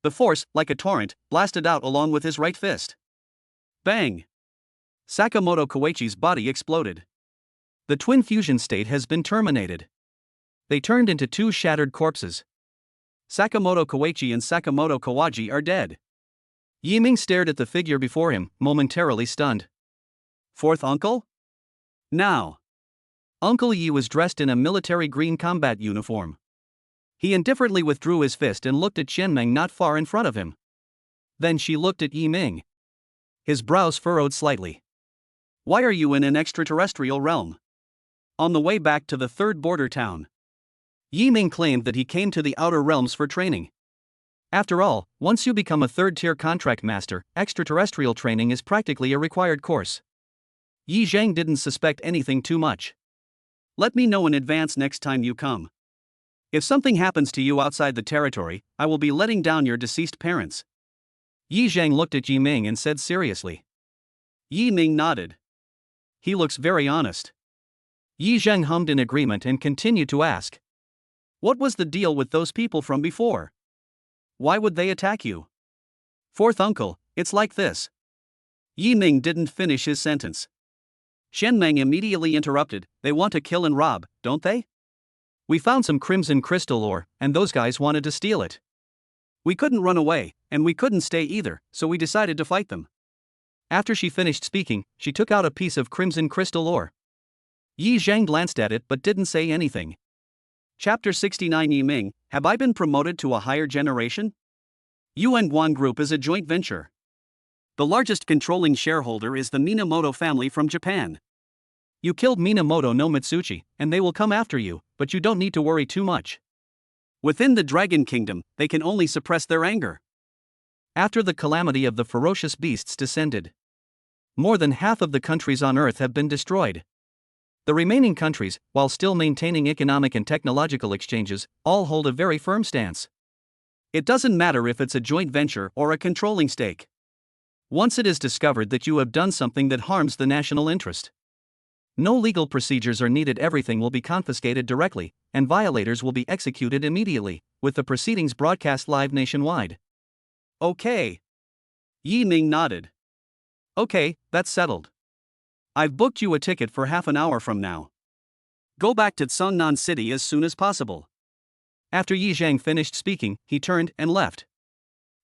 A: The force, like a torrent, blasted out along with his right fist. Bang! Sakamoto Koichi's body exploded. The twin fusion state has been terminated. They turned into two shattered corpses. Sakamoto Koichi and Sakamoto Kawaji are dead. Yiming stared at the figure before him, momentarily stunned. "Fourth uncle?" Now, Uncle Yi was dressed in a military green combat uniform. He indifferently withdrew his fist and looked at Qianmeng not far in front of him. Then she looked at Yiming. His brows furrowed slightly. "Why are you in an extraterrestrial realm?" On the way back to the third border town, Yiming claimed that he came to the outer realms for training. After all, once you become a third-tier contract master, extraterrestrial training is practically a required course. Yi Zhang didn't suspect anything too much. "Let me know in advance next time you come. If something happens to you outside the territory, I will be letting down your deceased parents." Yi Zhang looked at Yiming and said seriously. Yiming nodded. "He looks very honest." Yi Zhang hummed in agreement and continued to ask, "What was the deal with those people from before? Why would they attack you?" "Fourth uncle, it's like this." Yiming didn't finish his sentence. Qianmeng immediately interrupted, "They want to kill and rob, don't they? We found some crimson crystal ore, and those guys wanted to steal it. We couldn't run away, and we couldn't stay either, so we decided to fight them." After she finished speaking, she took out a piece of crimson crystal ore. Yi Zhang glanced at it but didn't say anything. Chapter 69 Yiming, have I been promoted to a higher generation? Yuengguan Group is a joint venture. The largest controlling shareholder is the Minamoto family from Japan. You killed Minamoto no Mitsuchi, and they will come after you, but you don't need to worry too much. Within the Dragon Kingdom, they can only suppress their anger. After the calamity of the ferocious beasts descended, more than half of the countries on Earth have been destroyed. The remaining countries, while still maintaining economic and technological exchanges, all hold a very firm stance. It doesn't matter if it's a joint venture or a controlling stake. Once it is discovered that you have done something that harms the national interest, no legal procedures are needed, everything will be confiscated directly, and violators will be executed immediately, with the proceedings broadcast live nationwide. Okay. Yiming nodded. Okay, that's settled. I've booked you a ticket for half an hour from now. Go back to Songnan City as soon as possible. After Yi Zhang finished speaking, he turned and left.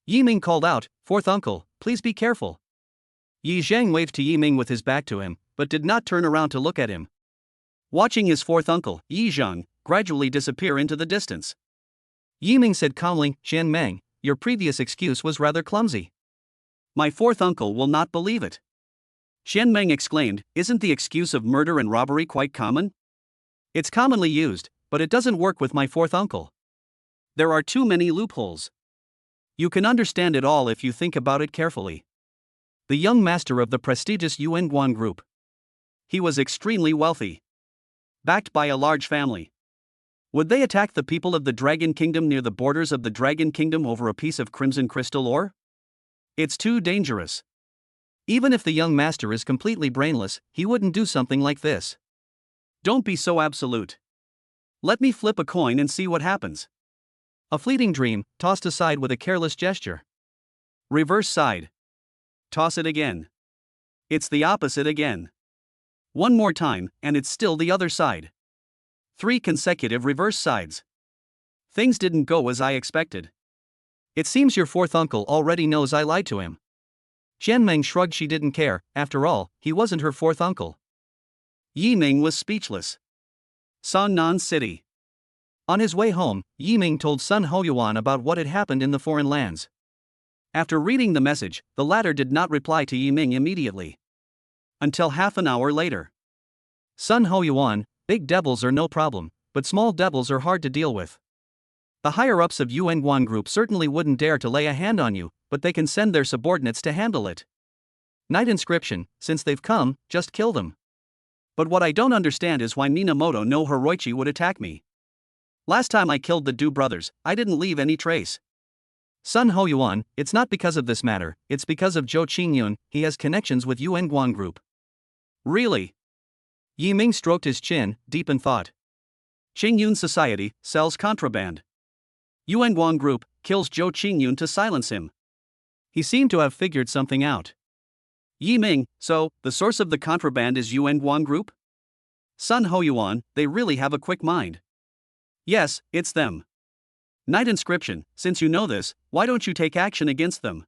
A: Yi Ming called out, "Fourth uncle, please be careful." Yi Zhang waved to Yi Ming with his back to him, but did not turn around to look at him. Watching his fourth uncle, Yi Zhang, gradually disappear into the distance, Yi Ming said calmly, "Xian Meng, your previous excuse was rather clumsy." "My fourth uncle will not believe it." Xian Meng exclaimed, "Isn't the excuse of murder and robbery quite common?" "It's commonly used, but it doesn't work with my fourth uncle. There are too many loopholes. You can understand it all if you think about it carefully." The young master of the prestigious Yuan Guan group. He was extremely wealthy, backed by a large family. Would they attack the people of the Dragon Kingdom near the borders of the Dragon Kingdom over a piece of crimson crystal ore? It's too dangerous. Even if the young master is completely brainless, he wouldn't do something like this. Don't be so absolute. Let me flip a coin and see what happens. A fleeting dream, tossed aside with a careless gesture. Reverse side. Toss it again. It's the opposite again. One more time, and it's still the other side. 3 consecutive reverse sides. Things didn't go as I expected. It seems your fourth uncle already knows I lied to him. Xian Meng shrugged. She didn't care, after all, he wasn't her fourth uncle. Yi Ming was speechless. Songnan City. On his way home, Yi Ming told Sun Hoyuan about what had happened in the foreign lands. After reading the message, the latter did not reply to Yi Ming immediately. Until half an hour later. Sun Hoyuan, big devils are no problem, but small devils are hard to deal with. The higher-ups of Yuan Guan Group certainly wouldn't dare to lay a hand on you, but they can send their subordinates to handle it. Night inscription, since they've come, just kill them. But what I don't understand is why Minamoto no Hiroichi would attack me. Last time I killed the Du brothers, I didn't leave any trace. Sun Hoyuan, it's not because of this matter, it's because of Zhou Qingyun, he has connections with Yuan Guan Group. Really? Yi Ming stroked his chin, deep in thought. Qingyun Society sells contraband. Yuan Guan Group kills Zhou Qingyun to silence him. He seemed to have figured something out. Yi Ming, so, the source of the contraband is Yuan Guan Group? Sun Hoyuan, they really have a quick mind. Yes, it's them. Night inscription, since you know this, why don't you take action against them?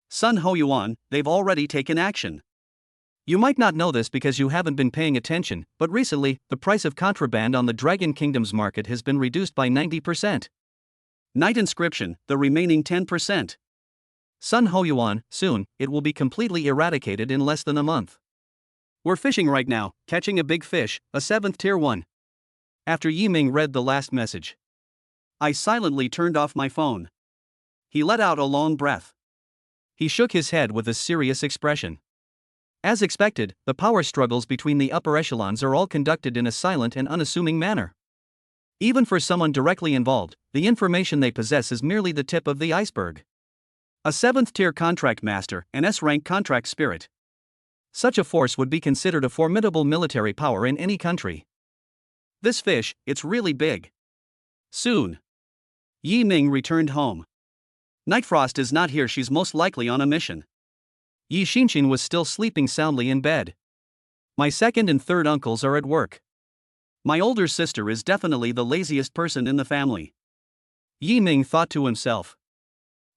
A: Sun Hoyuan, they've already taken action. You might not know this because you haven't been paying attention, but recently, the price of contraband on the Dragon Kingdom's market has been reduced by 90%. Night inscription, the remaining 10%. Sun Hoyuan, soon, it will be completely eradicated in less than a month. We're fishing right now, catching a big fish, a 7th tier 1. After Yi Ming read the last message, I silently turned off my phone. He let out a long breath. He shook his head with a serious expression. As expected, the power struggles between the upper echelons are all conducted in a silent and unassuming manner. Even for someone directly involved, the information they possess is merely the tip of the iceberg. A 7th tier contract master, an S-rank contract spirit. Such a force would be considered a formidable military power in any country. This fish, it's really big. Soon. Yi Ming returned home. Nightfrost is not here, she's most likely on a mission. Yi Xinxin was still sleeping soundly in bed. My second and third uncles are at work. My older sister is definitely the laziest person in the family. Yi Ming thought to himself.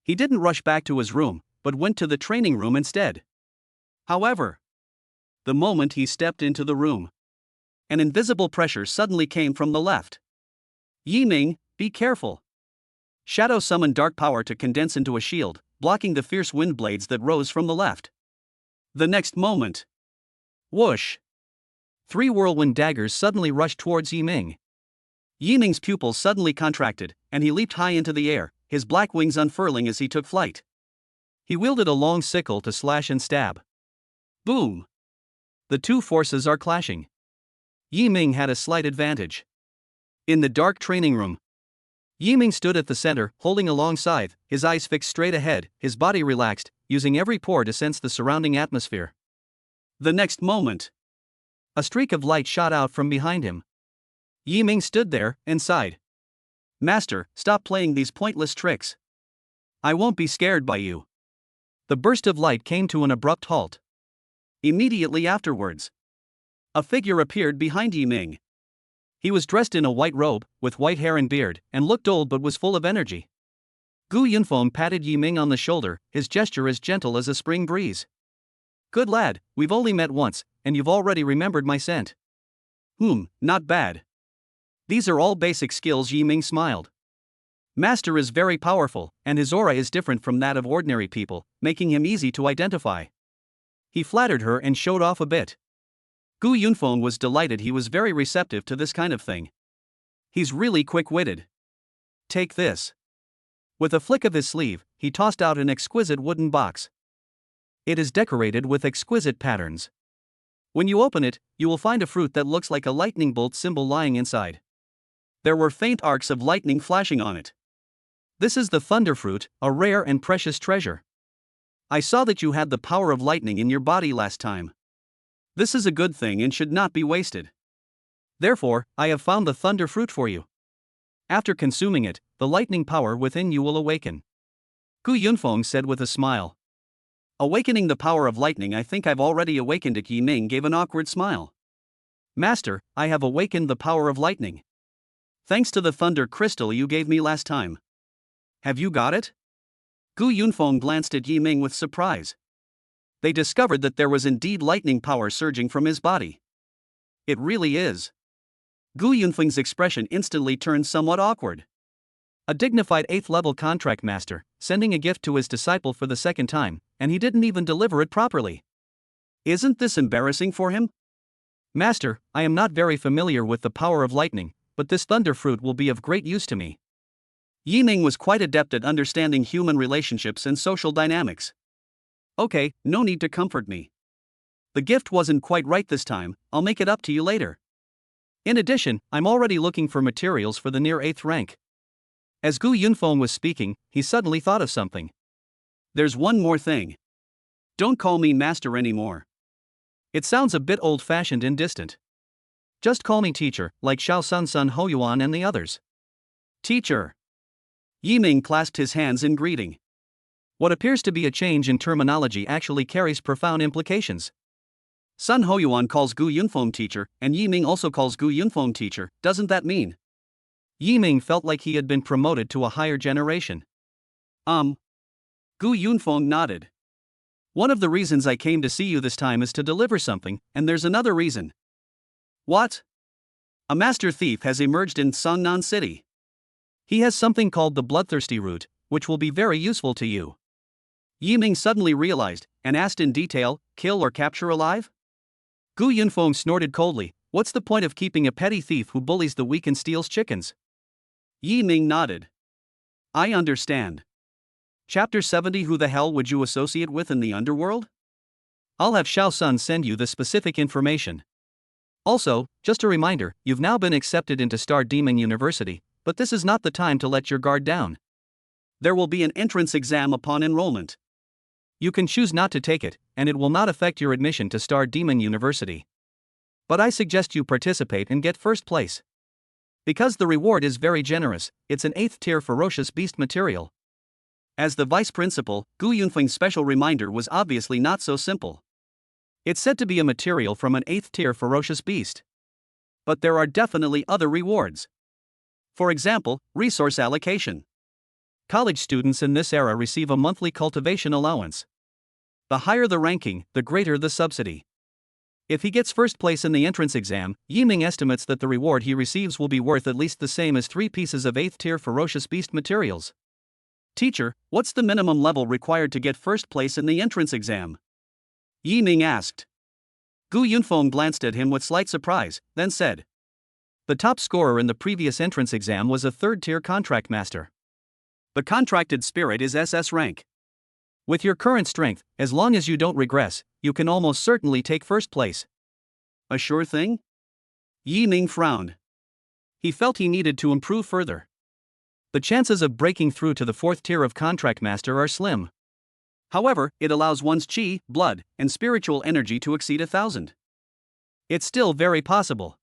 A: He didn't rush back to his room, but went to the training room instead. However, the moment he stepped into the room, an invisible pressure suddenly came from the left. Yi Ming, be careful. Shadow summoned dark power to condense into a shield, blocking the fierce wind blades that rose from the left. The next moment, whoosh! 3 whirlwind daggers suddenly rushed towards Yi Ming. Yi Ming's pupils suddenly contracted, and he leaped high into the air, his black wings unfurling as he took flight. He wielded a long sickle to slash and stab. Boom! The 2 forces are clashing. Yi Ming had a slight advantage. In the dark training room, Yi Ming stood at the center, holding a long scythe, his eyes fixed straight ahead, his body relaxed, using every pore to sense the surrounding atmosphere. The next moment, a streak of light shot out from behind him. Yi Ming stood there and sighed. Master, stop playing these pointless tricks. I won't be scared by you. The burst of light came to an abrupt halt. Immediately afterwards, a figure appeared behind Yi Ming. He was dressed in a white robe, with white hair and beard, and looked old but was full of energy. Gu Yunfeng patted Yi Ming on the shoulder, his gesture as gentle as a spring breeze. Good lad, we've only met once, and you've already remembered my scent. Not bad. These are all basic skills. Yi Ming smiled. Master is very powerful, and his aura is different from that of ordinary people, making him easy to identify. He flattered her and showed off a bit. Gu Yunfeng was delighted. He was very receptive to this kind of thing. He's really quick-witted. Take this. With a flick of his sleeve, he tossed out an exquisite wooden box. It is decorated with exquisite patterns. When you open it, you will find a fruit that looks like a lightning bolt symbol lying inside. There were faint arcs of lightning flashing on it. This is the thunder fruit, a rare and precious treasure. I saw that you had the power of lightning in your body last time. This is a good thing and should not be wasted. Therefore, I have found the thunder fruit for you. After consuming it, the lightning power within you will awaken. Gu Yunfeng said with a smile. Awakening the power of lightning. I think I've already awakened it. Yi Ming gave an awkward smile. Master, I have awakened the power of lightning. Thanks to the thunder crystal you gave me last time. Have you got it? Gu Yunfeng glanced at Yi Ming with surprise. They discovered that there was indeed lightning power surging from his body. It really is. Gu Yunfeng's expression instantly turned somewhat awkward. A dignified 8th level contract master, sending a gift to his disciple for the second time, and he didn't even deliver it properly. Isn't this embarrassing for him? Master, I am not very familiar with the power of lightning, but this thunder fruit will be of great use to me. Yi Ming was quite adept at understanding human relationships and social dynamics. Okay, no need to comfort me. The gift wasn't quite right this time, I'll make it up to you later. In addition, I'm already looking for materials for the near 8th rank. As Gu Yunfeng was speaking, he suddenly thought of something. There's one more thing. Don't call me master anymore. It sounds a bit old-fashioned and distant. Just call me teacher, like Xiao Sun Hoyuan and the others. Teacher. Yi Ming clasped his hands in greeting. What appears to be a change in terminology actually carries profound implications. Sun Hoyuan calls Gu Yunfeng teacher, and Yi Ming also calls Gu Yunfeng teacher. Doesn't that mean? Yi Ming felt like he had been promoted to a higher generation. Gu Yunfeng nodded. One of the reasons I came to see you this time is to deliver something, and there's another reason. What? A master thief has emerged in Songnan City. He has something called the bloodthirsty root, which will be very useful to you. Yi Ming suddenly realized, and asked in detail, kill or capture alive? Gu Yunfeng snorted coldly, what's the point of keeping a petty thief who bullies the weak and steals chickens? Yi Ming nodded. I understand. Chapter 70. Who the hell would you associate with in the underworld? I'll have Xiao Sun send you the specific information. Also, just a reminder, you've now been accepted into Star Demon University, but this is not the time to let your guard down. There will be an entrance exam upon enrollment. You can choose not to take it, and it will not affect your admission to Star Demon University. But I suggest you participate and get first place. Because the reward is very generous, it's an 8th tier ferocious beast material. As the vice principal, Gu Yunfeng's special reminder was obviously not so simple. It's said to be a material from an 8th tier ferocious beast. But there are definitely other rewards. For example, resource allocation. College students in this era receive a monthly cultivation allowance. The higher the ranking, the greater the subsidy. If he gets first place in the entrance exam, Yi Ming estimates that the reward he receives will be worth at least the same as 3 pieces of 8th tier ferocious beast materials. Teacher, what's the minimum level required to get first place in the entrance exam? Yi Ming asked. Gu Yunfeng glanced at him with slight surprise, then said. The top scorer in the previous entrance exam was a 3rd tier contract master. The contracted spirit is SS rank. With your current strength, as long as you don't regress, you can almost certainly take first place. A sure thing? Yi Ming frowned. He felt he needed to improve further. The chances of breaking through to the 4th tier of contract master are slim. However, it allows one's chi, blood, and spiritual energy to exceed 1,000. It's still very possible.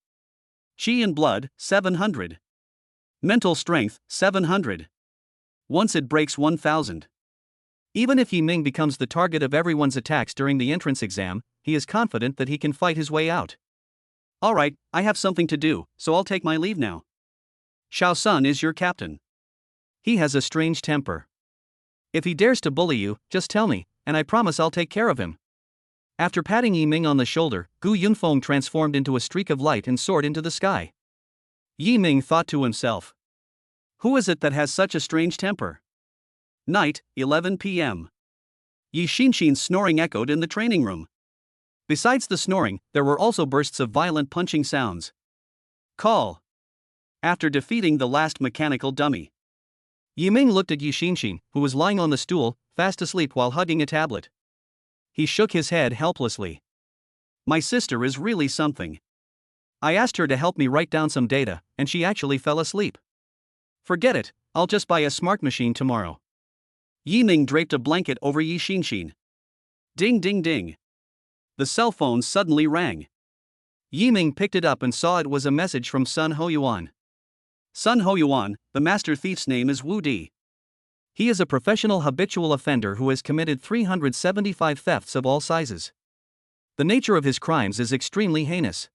A: Chi and blood, 700. Mental strength, 700. Once it breaks 1,000. Even if Yi Ming becomes the target of everyone's attacks during the entrance exam, he is confident that he can fight his way out. Alright, I have something to do, so I'll take my leave now. Shao Sun is your captain. He has a strange temper. If he dares to bully you, just tell me, and I promise I'll take care of him. After patting Yi Ming on the shoulder, Gu Yunfeng transformed into a streak of light and soared into the sky. Yi Ming thought to himself, who is it that has such a strange temper? Night, 11 p.m. Yi Xinxin's snoring echoed in the training room. Besides the snoring, there were also bursts of violent punching sounds. Call. After defeating the last mechanical dummy, Yi Ming looked at Yi Xinxin, who was lying on the stool, fast asleep while hugging a tablet. He shook his head helplessly. My sister is really something. I asked her to help me write down some data, and she actually fell asleep. Forget it, I'll just buy a smart machine tomorrow. Yi Ming draped a blanket over Yi Xinxin. Ding ding ding. The cell phone suddenly rang. Yi Ming picked it up and saw it was a message from Sun Hoyuan. Sun Hoyuan, the master thief's name is Wu Di. He is a professional habitual offender who has committed 375 thefts of all sizes. The nature of his crimes is extremely heinous.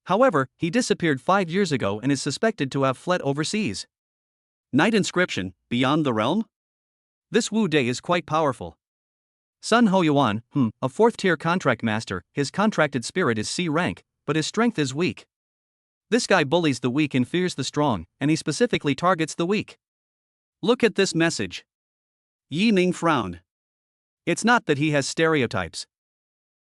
A: However, he disappeared 5 years ago and is suspected to have fled overseas. Night inscription, beyond the realm? This Wu Di is quite powerful. Sun Hoyuan, a 4th-tier contract master, his contracted spirit is C rank, but his strength is weak. This guy bullies the weak and fears the strong, and he specifically targets the weak. Look at this message. Yi Ming frowned. It's not that he has stereotypes.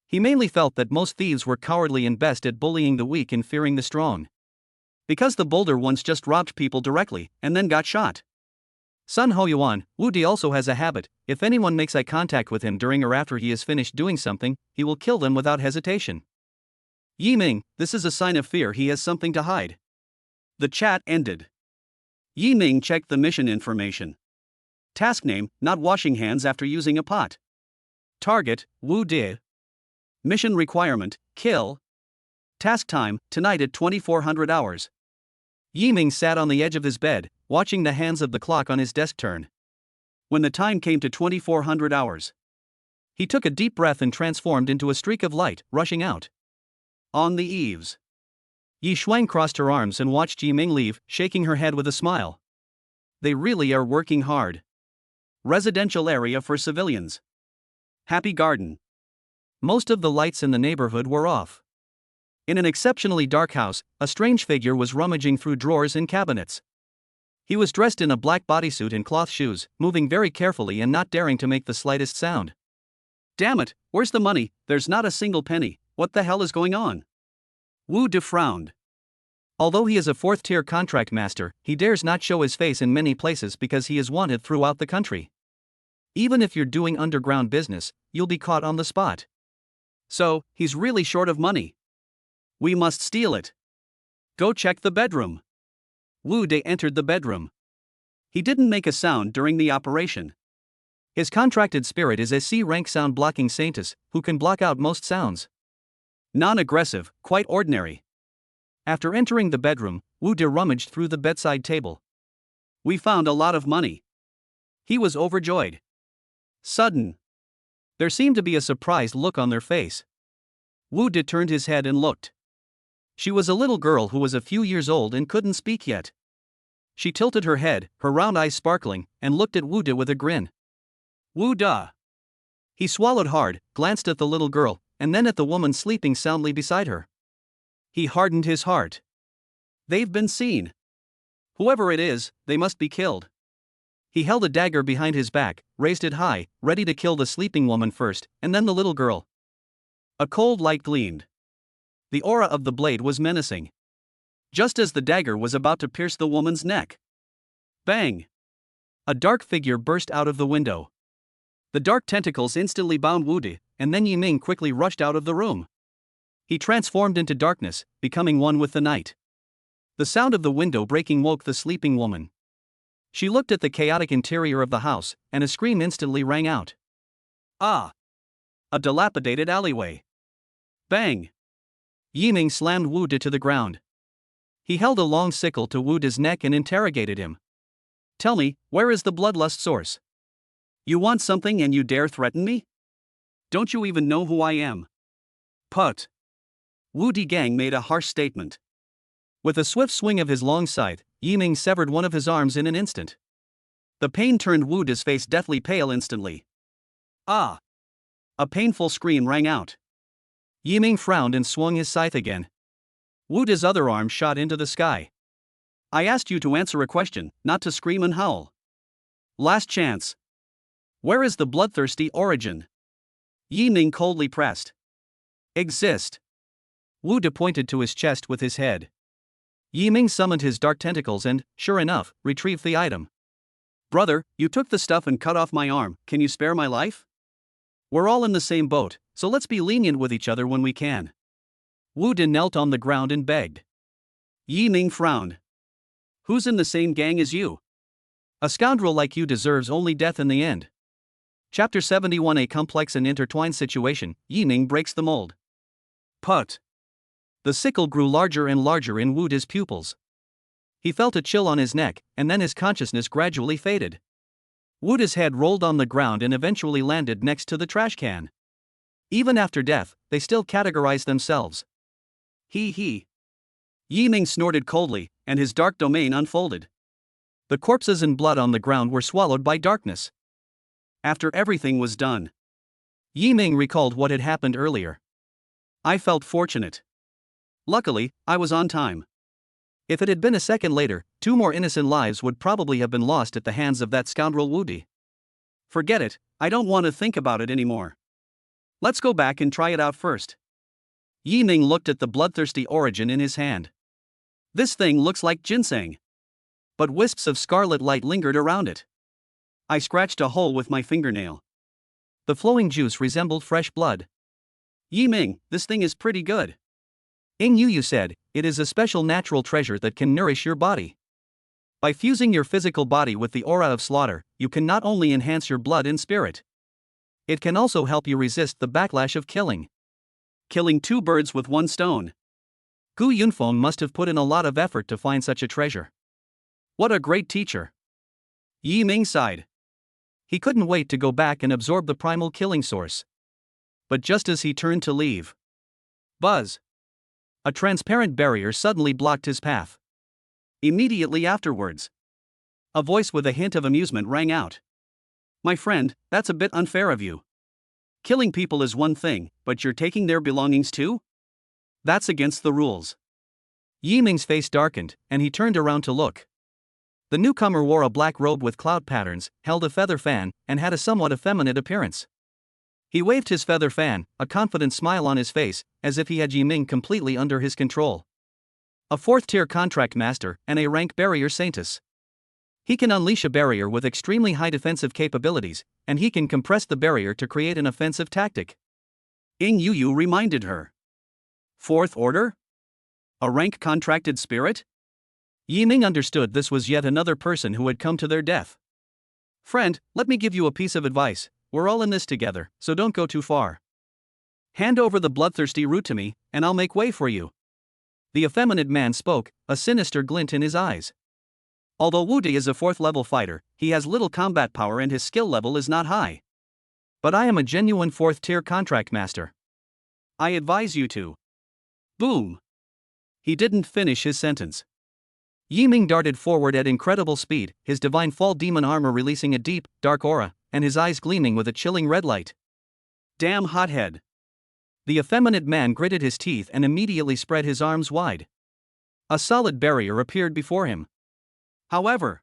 A: He mainly felt that most thieves were cowardly and best at bullying the weak and fearing the strong. Because the bolder ones just robbed people directly, and then got shot. Sun Hoyuan, Wu Di also has a habit: if anyone makes eye contact with him during or after he has finished doing something, he will kill them without hesitation. Yi Ming, this is a sign of fear, he has something to hide. The chat ended. Yi Ming checked the mission information. Task name, not washing hands after using a pot. Target, Wu Di. Mission requirement, kill. Task time, tonight at 2400 hours. Yi Ming sat on the edge of his bed, watching the hands of the clock on his desk turn. When the time came to 2400 hours, he took a deep breath and transformed into a streak of light, rushing out. On the eaves, Yi Shuang crossed her arms and watched Yi Ming leave, shaking her head with a smile. They really are working hard. Residential area for civilians. Happy garden. Most of the lights in the neighborhood were off. In an exceptionally dark house, a strange figure was rummaging through drawers and cabinets. He was dressed in a black bodysuit and cloth shoes, moving very carefully and not daring to make the slightest sound. Damn it, where's the money? There's not a single penny. What the hell is going on? Wu Di frowned. Although he is a 4th-tier contract master, he dares not show his face in many places because he is wanted throughout the country. Even if you're doing underground business, you'll be caught on the spot. So, he's really short of money. We must steal it. Go check the bedroom. Wu Di entered the bedroom. He didn't make a sound during the operation. His contracted spirit is a C-rank sound-blocking saintess, who can block out most sounds. Non-aggressive, quite ordinary. After entering the bedroom, Wu Di rummaged through the bedside table. We found a lot of money. He was overjoyed. Sudden. There seemed to be a surprised look on their face. Wu Di turned his head and looked. She was a little girl who was a few years old and couldn't speak yet. She tilted her head, her round eyes sparkling, and looked at Wu Di with a grin. Wu Da. He swallowed hard, glanced at the little girl, and then at the woman sleeping soundly beside her. He hardened his heart. They've been seen. Whoever it is, they must be killed. He held a dagger behind his back, raised it high, ready to kill the sleeping woman first, and then the little girl. A cold light gleamed. The aura of the blade was menacing. Just as the dagger was about to pierce the woman's neck. Bang! A dark figure burst out of the window. The dark tentacles instantly bound Wu Di, and then Yi Ming quickly rushed out of the room. He transformed into darkness, becoming one with the night. The sound of the window breaking woke the sleeping woman. She looked at the chaotic interior of the house, and a scream instantly rang out. Ah! A dilapidated alleyway. Bang! Yi Ming slammed Wu Di to the ground. He held a long sickle to Wu Di's neck and interrogated him. Tell me, where is the bloodlust source? You want something and you dare threaten me? Don't you even know who I am? Put. Wu Gang made a harsh statement. With a swift swing of his long scythe, Yiming severed one of his arms in an instant. The pain turned Wu's face deathly pale instantly. Ah! A painful scream rang out. Yiming frowned and swung his scythe again. Wu's other arm shot into the sky. I asked you to answer a question, not to scream and howl. Last chance. Where is the bloodthirsty origin? Yiming coldly pressed. Exist. Wu pointed to his chest with his head. Yiming summoned his dark tentacles and, sure enough, retrieved the item. Brother, you took the stuff and cut off my arm, can you spare my life? We're all in the same boat, so let's be lenient with each other when we can. Wu knelt on the ground and begged. Yiming frowned. Who's in the same gang as you? A scoundrel like you deserves only death in the end. Chapter 71. A complex and intertwined situation, Yiming breaks the mold. Put. The sickle grew larger and larger in Wu's pupils. He felt a chill on his neck, and then his consciousness gradually faded. Wu's head rolled on the ground and eventually landed next to the trash can. Even after death, they still categorize themselves. He. Yiming snorted coldly, and his dark domain unfolded. The corpses and blood on the ground were swallowed by darkness. After everything was done, Yiming recalled what had happened earlier. I felt fortunate. Luckily, I was on time. If it had been a second later, 2 more innocent lives would probably have been lost at the hands of that scoundrel Wu. Forget it, I don't want to think about it anymore. Let's go back and try it out first. Yiming looked at the bloodthirsty origin in his hand. This thing looks like ginseng. But wisps of scarlet light lingered around it. I scratched a hole with my fingernail. The flowing juice resembled fresh blood. Yiming, this thing is pretty good. Ing Yu said, it is a special natural treasure that can nourish your body. By fusing your physical body with the aura of slaughter, you can not only enhance your blood and spirit. It can also help you resist the backlash of killing. Killing 2 birds with 1 stone. Gu Yunfeng must have put in a lot of effort to find such a treasure. What a great teacher. Yiming sighed. He couldn't wait to go back and absorb the primal killing source. But just as he turned to leave, buzz! A transparent barrier suddenly blocked his path. Immediately afterwards, a voice with a hint of amusement rang out. My friend, that's a bit unfair of you. Killing people is one thing, but you're taking their belongings too? That's against the rules. Yiming's face darkened, and he turned around to look. The newcomer wore a black robe with cloud patterns, held a feather fan, and had a somewhat effeminate appearance. He waved his feather fan, a confident smile on his face, as if he had Yiming completely under his control. A 4th-tier contract master and a rank barrier saintess. He can unleash a barrier with extremely high defensive capabilities, and he can compress the barrier to create an offensive tactic. Ing Yu reminded her. 4th order? A rank contracted spirit? Yiming understood this was yet another person who had come to their death. Friend, let me give you a piece of advice. We're all in this together, so don't go too far. Hand over the bloodthirsty root to me, and I'll make way for you. The effeminate man spoke, a sinister glint in his eyes. Although Wu is a 4th-level fighter, he has little combat power and his skill level is not high. But I am a genuine 4th-tier contract master. I advise you to. Boom! He didn't finish his sentence. Yiming darted forward at incredible speed, his divine fall demon armor releasing a deep, dark aura, and his eyes gleaming with a chilling red light. Damn hothead! The effeminate man gritted his teeth and immediately spread his arms wide. A solid barrier appeared before him. However,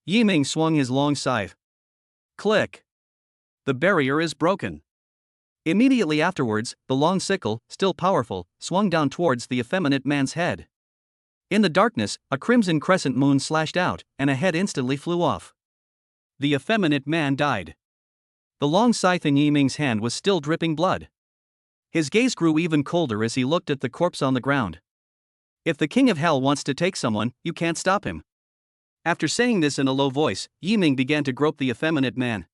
A: Yiming swung his long scythe. Click! The barrier is broken. Immediately afterwards, the long sickle, still powerful, swung down towards the effeminate man's head. In the darkness, a crimson crescent moon slashed out, and a head instantly flew off. The effeminate man died. The long scythe in Yiming's hand was still dripping blood. His gaze grew even colder as he looked at the corpse on the ground. If the king of hell wants to take someone, you can't stop him. After saying this in a low voice, Yiming began to grope the effeminate man.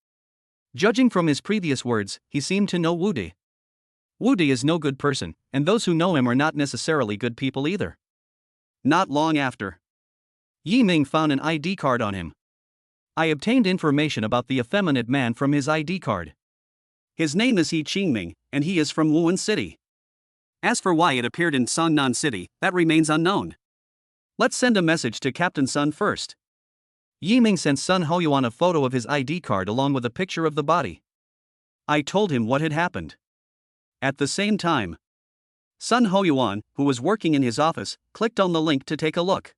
A: Judging from his previous words, he seemed to know Wu. Wu is no good person, and those who know him are not necessarily good people either. Not long after, Yiming found an ID card on him. I obtained information about the effeminate man from his ID card. His name is He Qingming, and he is from Wuhan City. As for why it appeared in Songnan City, that remains unknown. Let's send a message to Captain Sun first. Yi Ming sent Sun Hoyuan a photo of his ID card along with a picture of the body. I told him what had happened. At the same time, Sun Hoyuan, who was working in his office, clicked on the link to take a look.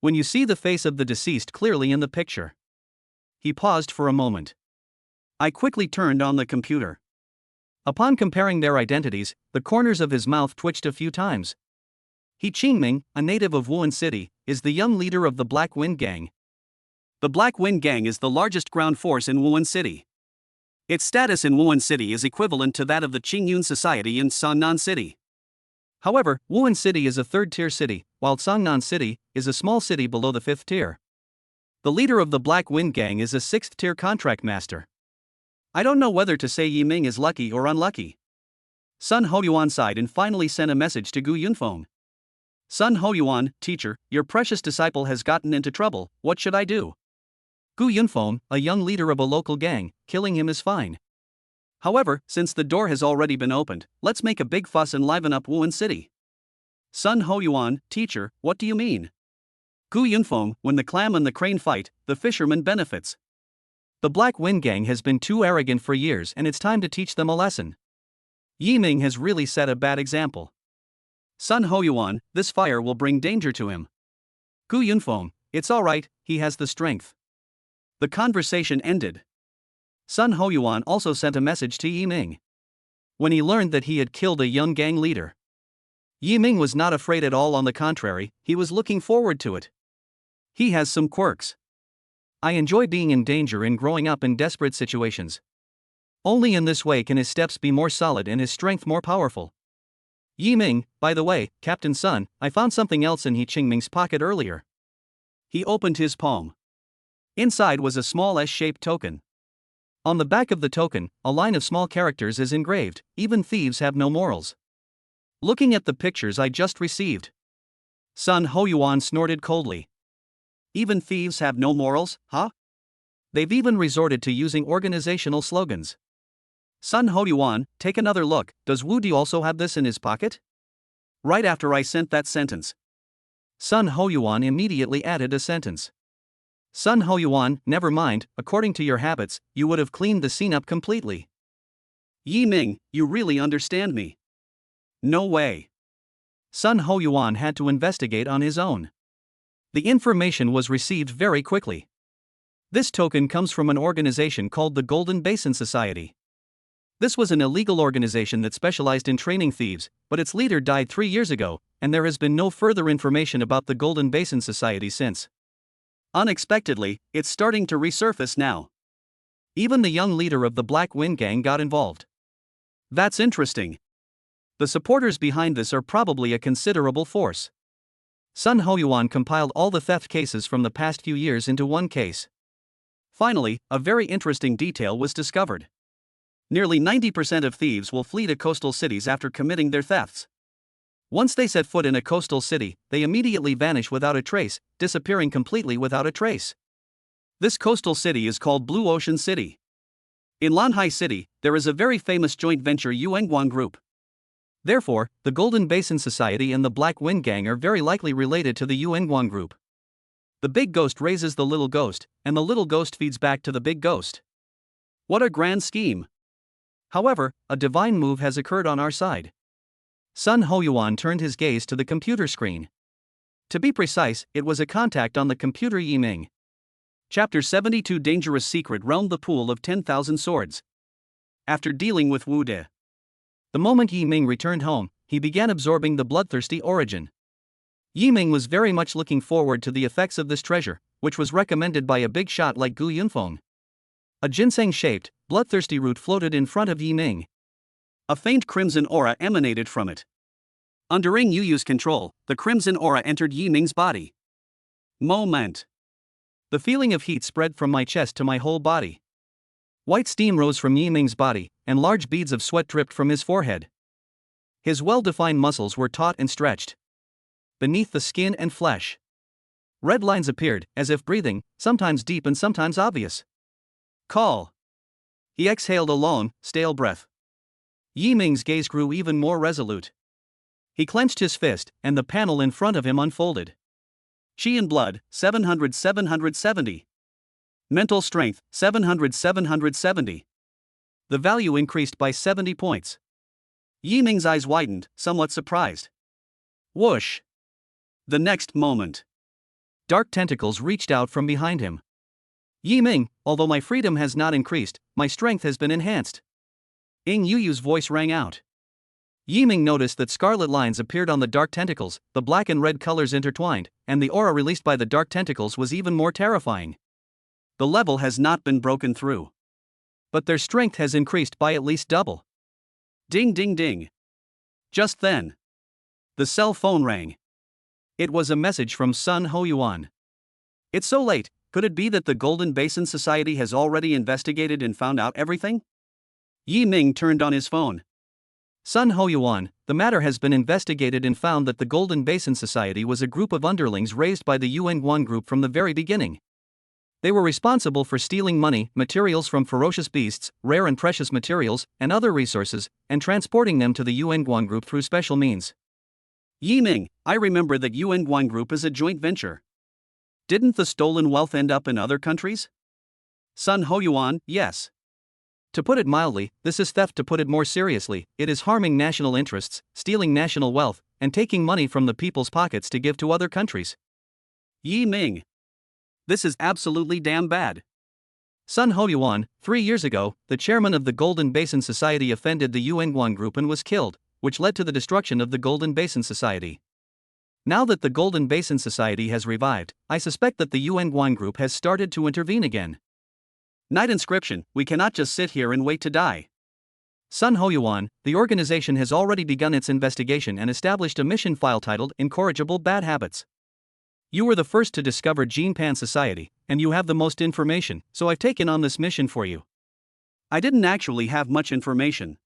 A: When you see the face of the deceased clearly in the picture. He paused for a moment. I quickly turned on the computer. Upon comparing their identities, the corners of his mouth twitched a few times. He Qingming, a native of Wuhan City, is the young leader of the Black Wind Gang. The Black Wind Gang is the largest ground force in Wuhan City. Its status in Wuhan City is equivalent to that of the Qingyun Society in Songnan City. However, Wuhan City is a third-tier city, while Songnan City is a small city below the fifth tier. The leader of the Black Wind Gang is a sixth-tier contract master. I don't know whether to say Yi Ming is lucky or unlucky. Sun Hoyuan sighed and finally sent a message to Gu Yunfeng. Sun Hoyuan, teacher, your precious disciple has gotten into trouble, what should I do? Gu Yunfeng, a young leader of a local gang, killing him is fine. However, since the door has already been opened, let's make a big fuss and liven up Wuhan City. Sun Hoyuan, teacher, what do you mean? Gu Yunfeng, when the clam and the crane fight, the fisherman benefits. The Black Wind Gang has been too arrogant for years and it's time to teach them a lesson. Yi Ming has really set a bad example. Sun Hoyuan, this fire will bring danger to him. Gu Yunfeng, it's alright, he has the strength. The conversation ended. Sun Hoyuan also sent a message to Yi Ming. When he learned that he had killed a young gang leader, Yi Ming was not afraid at all, on the contrary, he was looking forward to it. He has some quirks. I enjoy being in danger and growing up in desperate situations. Only in this way can his steps be more solid and his strength more powerful. Yi Ming, by the way, Captain Sun, I found something else in He Qingming's pocket earlier. He opened his palm. Inside was a small S-shaped token. On the back of the token, a line of small characters is engraved, even thieves have no morals. Looking at the pictures I just received, Sun Hoyuan snorted coldly. Even thieves have no morals, huh? They've even resorted to using organizational slogans. Sun Hoyuan, take another look, does Wu Di also have this in his pocket? Right after I sent that sentence, Sun Hoyuan immediately added a sentence. Sun Hoyuan, never mind, according to your habits, you would have cleaned the scene up completely. Yi Ming, you really understand me? No way. Sun Hoyuan had to investigate on his own. The information was received very quickly. This token comes from an organization called the Golden Basin Society. This was an illegal organization that specialized in training thieves, but its leader died 3 years ago, and there has been no further information about the Golden Basin Society since. Unexpectedly, it's starting to resurface now. Even the young leader of the Black Wind Gang got involved. That's interesting. The supporters behind this are probably a considerable force. Sun Hoyuan compiled all the theft cases from the past few years into one case. Finally, a very interesting detail was discovered. Nearly 90% of thieves will flee to coastal cities after committing their thefts. Once they set foot in a coastal city, they immediately vanish without a trace, disappearing completely without a trace. This coastal city is called Blue Ocean City. In Lanhai City, there is a very famous joint venture Yuengguang Group. Therefore, the Golden Basin Society and the Black Wind Gang are very likely related to the Yuengguang Group. The big ghost raises the little ghost, and the little ghost feeds back to the big ghost. What a grand scheme! However, a divine move has occurred on our side. Sun Hoyuan turned his gaze to the computer screen. To be precise, it was a contact on the computer. Yi Ming. Chapter 72, Dangerous Secret Realm, the Pool of 10,000 Swords. After dealing with Wu De, the moment Yi Ming returned home, he began absorbing the bloodthirsty origin. Yi Ming was very much looking forward to the effects of this treasure, which was recommended by a big shot like Gu Yunfeng. A ginseng-shaped, bloodthirsty root floated in front of Yi Ming. A faint crimson aura emanated from it. Under Ring Yuyu's control, the crimson aura entered Yi Ming's body. Moment. The feeling of heat spread from my chest to my whole body. White steam rose from Yi Ming's body, and large beads of sweat dripped from his forehead. His well-defined muscles were taut and stretched. Beneath the skin and flesh, red lines appeared, as if breathing, sometimes deep and sometimes obvious. Call. He exhaled a long, stale breath. Yi Ming's gaze grew even more resolute. He clenched his fist, and the panel in front of him unfolded. Chi and blood, 770. Mental strength, 770. The value increased by 70 points. Yi Ming's eyes widened, somewhat surprised. Whoosh! The next moment, dark tentacles reached out from behind him. Yi Ming, although my freedom has not increased, my strength has been enhanced. Ing Yuyu's voice rang out. Yi Ming noticed that scarlet lines appeared on the dark tentacles, the black and red colors intertwined, and the aura released by the dark tentacles was even more terrifying. The level has not been broken through, but their strength has increased by at least double. Ding ding ding. Just then, the cell phone rang. It was a message from Sun Hoyuan. It's so late, could it be that the Golden Basin Society has already investigated and found out everything? Yi Ming turned on his phone. Sun Hoyuan, the matter has been investigated and found that the Golden Basin Society was a group of underlings raised by the Yuan Guan group from the very beginning. They were responsible for stealing money, materials from ferocious beasts, rare and precious materials, and other resources, and transporting them to the Yuan Guan group through special means. Yi Ming, I remember that Yuan Guan group is a joint venture. Didn't the stolen wealth end up in other countries? Sun Hoyuan, yes. To put it mildly, this is theft. To put it more seriously, it is harming national interests, stealing national wealth, and taking money from the people's pockets to give to other countries. Yi Ming. This is absolutely damn bad. Sun Hoyuan, 3 years ago, the chairman of the Golden Basin Society offended the Yuan Guan group and was killed, which led to the destruction of the Golden Basin Society. Now that the Golden Basin Society has revived, I suspect that the Yuan Guan group has started to intervene again. Night inscription, we cannot just sit here and wait to die. Sun Hoyuan, the organization has already begun its investigation and established a mission file titled Incorrigible Bad Habits. You were the first to discover Gene Pan Society, and you have the most information, so I've taken on this mission for you. I didn't actually have much information.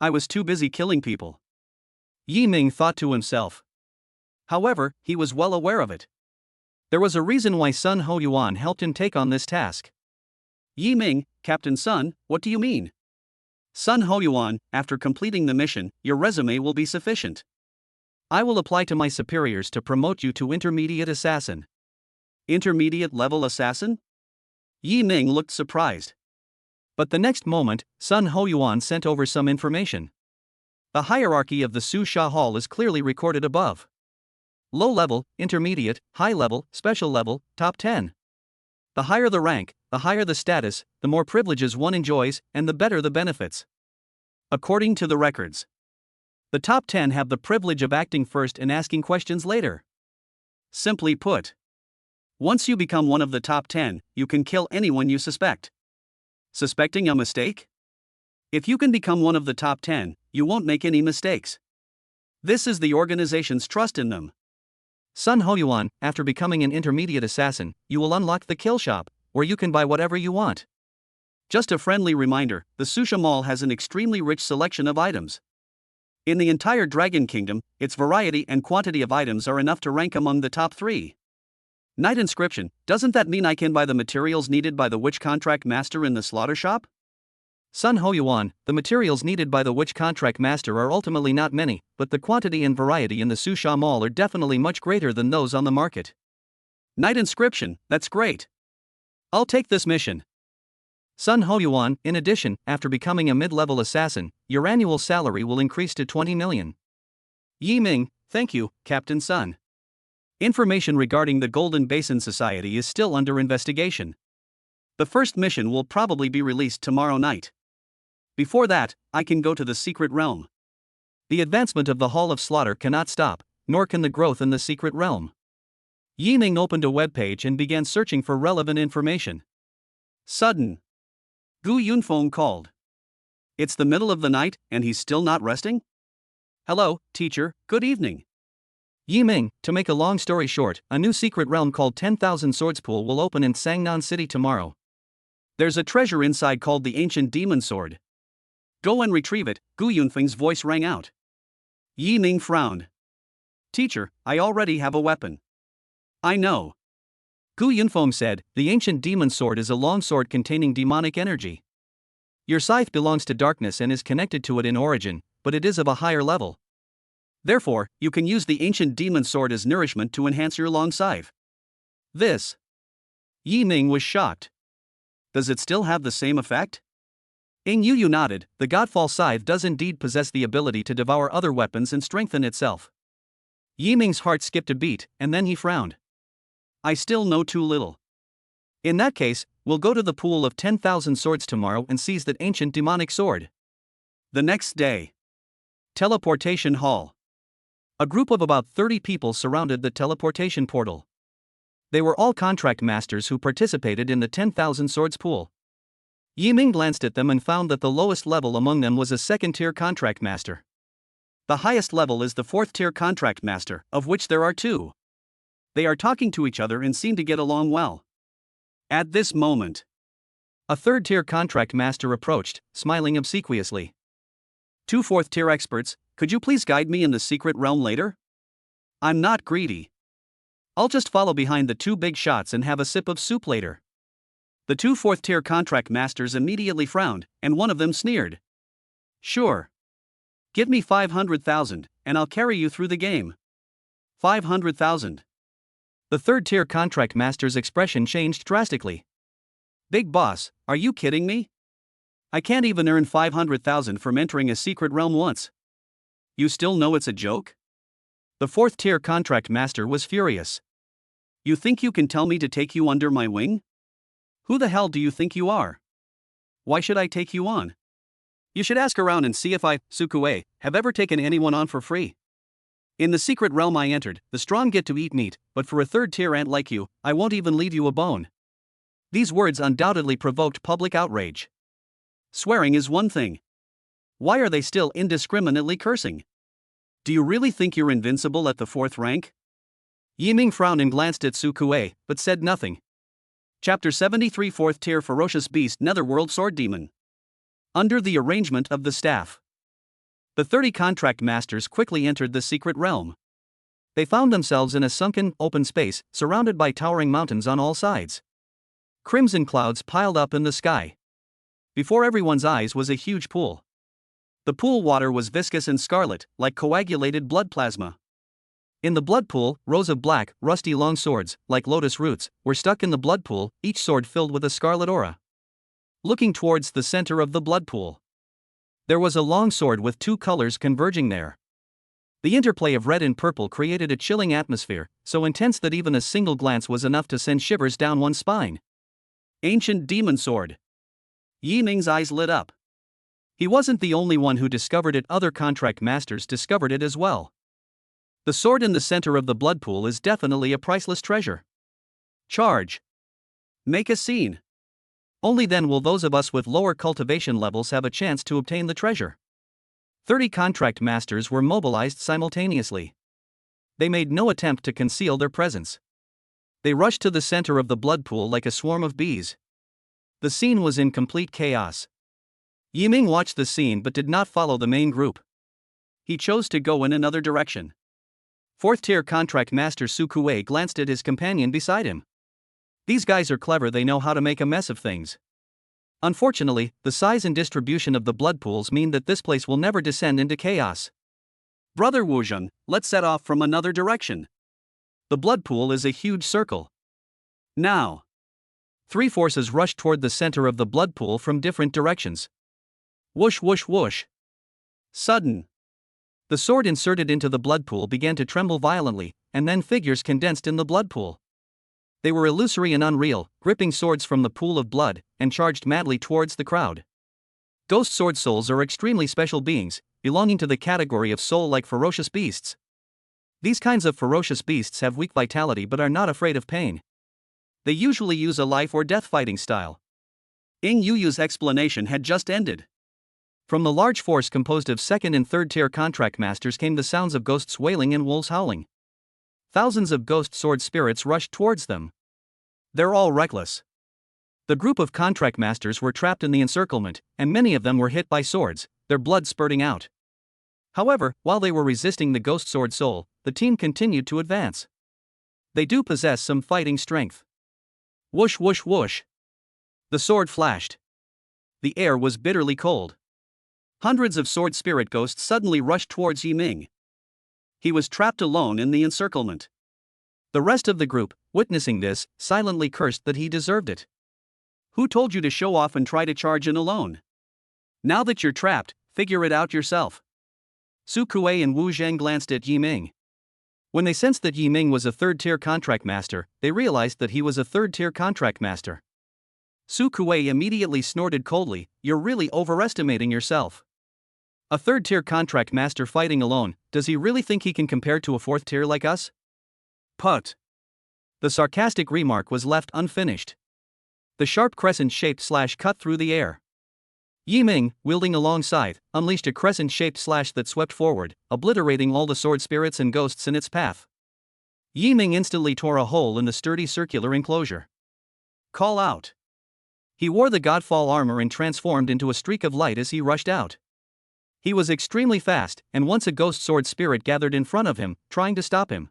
A: I was too busy killing people. Yi Ming thought to himself. However, he was well aware of it. There was a reason why Sun Hoyuan helped him take on this task. Yi Ming, Captain Sun, what do you mean? Sun Hoyuan, after completing the mission, your resume will be sufficient. I will apply to my superiors to promote you to intermediate assassin. Intermediate level assassin? Yi Ming looked surprised. But the next moment, Sun Hoyuan sent over some information. The hierarchy of the Su Sha Hall is clearly recorded above. Low level, intermediate, high level, special level, top 10. The higher the rank, the higher the status, the more privileges one enjoys, and the better the benefits. According to the records, the top 10 have the privilege of acting first and asking questions later. Simply put, once you become one of the top 10, you can kill anyone you suspect. Suspecting a mistake? If you can become one of the top 10, you won't make any mistakes. This is the organization's trust in them. Sun Hoyuan, after becoming an intermediate assassin, you will unlock the kill shop, where you can buy whatever you want. Just a friendly reminder, the Susha Mall has an extremely rich selection of items. In the entire Dragon Kingdom, its variety and quantity of items are enough to rank among the top 3. Night inscription, doesn't that mean I can buy the materials needed by the witch contract master in the slaughter shop? Sun Hoyuan, the materials needed by the witch contract master are ultimately not many, but the quantity and variety in the Susha Mall are definitely much greater than those on the market. Night inscription, that's great. I'll take this mission. Sun Hoyuan, in addition, after becoming a mid-level assassin, your annual salary will increase to 20 million. Yi Ming, thank you, Captain Sun. Information regarding the Golden Basin Society is still under investigation. The first mission will probably be released tomorrow night. Before that, I can go to the secret realm. The advancement of the Hall of Slaughter cannot stop, nor can the growth in the secret realm. Yi Ming opened a webpage and began searching for relevant information. Sudden. Gu Yunfeng called. It's the middle of the night, and he's still not resting? Hello, teacher, good evening. Yi Ming, to make a long story short, a new secret realm called 10,000 Swords Pool will open in Sangnan City tomorrow. There's a treasure inside called the Ancient Demon Sword. Go and retrieve it, Gu Yunfeng's voice rang out. Yi Ming frowned. Teacher, I already have a weapon. I know. Gu Yunfeng said, the Ancient Demon Sword is a long sword containing demonic energy. Your scythe belongs to darkness and is connected to it in origin, but it is of a higher level. Therefore, you can use the ancient demon sword as nourishment to enhance your long scythe. This. Yi Ming was shocked. Does it still have the same effect? Ing Yu nodded. The Godfall scythe does indeed possess the ability to devour other weapons and strengthen itself. Yi Ming's heart skipped a beat, and then he frowned. I still know too little. In that case, we'll go to the pool of 10,000 swords tomorrow and seize that ancient demonic sword. The next day. Teleportation Hall. A group of about 30 people surrounded the teleportation portal. They were all contract masters who participated in the 10,000 swords pool. Yi Ming glanced at them and found that the lowest level among them was a second-tier contract master. The highest level is the fourth-tier contract master, of which there are two. They are talking to each other and seem to get along well. At this moment, a third-tier contract master approached, smiling obsequiously. Two fourth-tier experts, could you please guide me in the secret realm later? I'm not greedy. I'll just follow behind the two big shots and have a sip of soup later. The two fourth-tier contract masters immediately frowned, and one of them sneered. Sure. Give me 500,000, and I'll carry you through the game. 500,000. The third-tier contract master's expression changed drastically. Big boss, are you kidding me? I can't even earn 500,000 from entering a secret realm once. You still know it's a joke? The fourth-tier contract master was furious. You think you can tell me to take you under my wing? Who the hell do you think you are? Why should I take you on? You should ask around and see if I, Sukue, have ever taken anyone on for free. In the secret realm I entered, the strong get to eat meat, but for a third-tier ant like you, I won't even leave you a bone. These words undoubtedly provoked public outrage. Swearing is one thing. Why are they still indiscriminately cursing? Do you really think you're invincible at the fourth rank? Yi Ming frowned and glanced at Sukue, but said nothing. Chapter 73 Fourth Tier Ferocious Beast Netherworld Sword Demon. Under the arrangement of the staff. The 30 contract masters quickly entered the secret realm. They found themselves in a sunken, open space, surrounded by towering mountains on all sides. Crimson clouds piled up in the sky. Before everyone's eyes was a huge pool. The pool water was viscous and scarlet, like coagulated blood plasma. In the blood pool, rows of black, rusty long swords, like lotus roots, were stuck in the blood pool, each sword filled with a scarlet aura. Looking towards the center of the blood pool, there was a long sword with two colors converging there. The interplay of red and purple created a chilling atmosphere, so intense that even a single glance was enough to send shivers down one's spine. Ancient demon sword. Yi Ming's eyes lit up. He wasn't the only one who discovered it, other contract masters discovered it as well. The sword in the center of the blood pool is definitely a priceless treasure. Charge. Make a scene. Only then will those of us with lower cultivation levels have a chance to obtain the treasure. 30 contract masters were mobilized simultaneously. They made no attempt to conceal their presence. They rushed to the center of the blood pool like a swarm of bees. The scene was in complete chaos. Yi Ming watched the scene but did not follow the main group. He chose to go in another direction. Fourth-tier contract master Sukue glanced at his companion beside him. These guys are clever, they know how to make a mess of things. Unfortunately, the size and distribution of the blood pools mean that this place will never descend into chaos. Brother Wuzhen, let's set off from another direction. The blood pool is a huge circle. Now. 3 forces rushed toward the center of the blood pool from different directions. Whoosh whoosh whoosh. Sudden. The sword inserted into the blood pool began to tremble violently, and then figures condensed in the blood pool. They were illusory and unreal, gripping swords from the pool of blood, and charged madly towards the crowd. Ghost sword souls are extremely special beings, belonging to the category of soul-like ferocious beasts. These kinds of ferocious beasts have weak vitality but are not afraid of pain. They usually use a life or death fighting style. Ing Yuyu's explanation had just ended. From the large force composed of second and third tier contract masters came the sounds of ghosts wailing and wolves howling. Thousands of ghost sword spirits rushed towards them. They're all reckless. The group of contract masters were trapped in the encirclement, and many of them were hit by swords, their blood spurting out. However, while they were resisting the ghost sword soul, the team continued to advance. They do possess some fighting strength. Whoosh whoosh whoosh. The sword flashed. The air was bitterly cold. Hundreds of sword spirit ghosts suddenly rushed towards Yi Ming. He was trapped alone in the encirclement. The rest of the group, witnessing this, silently cursed that he deserved it. Who told you to show off and try to charge in alone? Now that you're trapped, figure it out yourself. Su Kuei and Wu Zhang glanced at Yi Ming. When they sensed that Yi Ming was a third-tier contract master, they realized that he was a third-tier contract master. Su Kuei immediately snorted coldly, "You're really overestimating yourself. A third-tier contract master fighting alone, does he really think he can compare to a fourth-tier like us?" Put. The sarcastic remark was left unfinished. The sharp crescent-shaped slash cut through the air. Yi Ming, wielding a long scythe, unleashed a crescent-shaped slash that swept forward, obliterating all the sword spirits and ghosts in its path. Yi Ming instantly tore a hole in the sturdy circular enclosure. Call out. He wore the Godfall armor and transformed into a streak of light as he rushed out. He was extremely fast, and once a ghost sword spirit gathered in front of him, trying to stop him.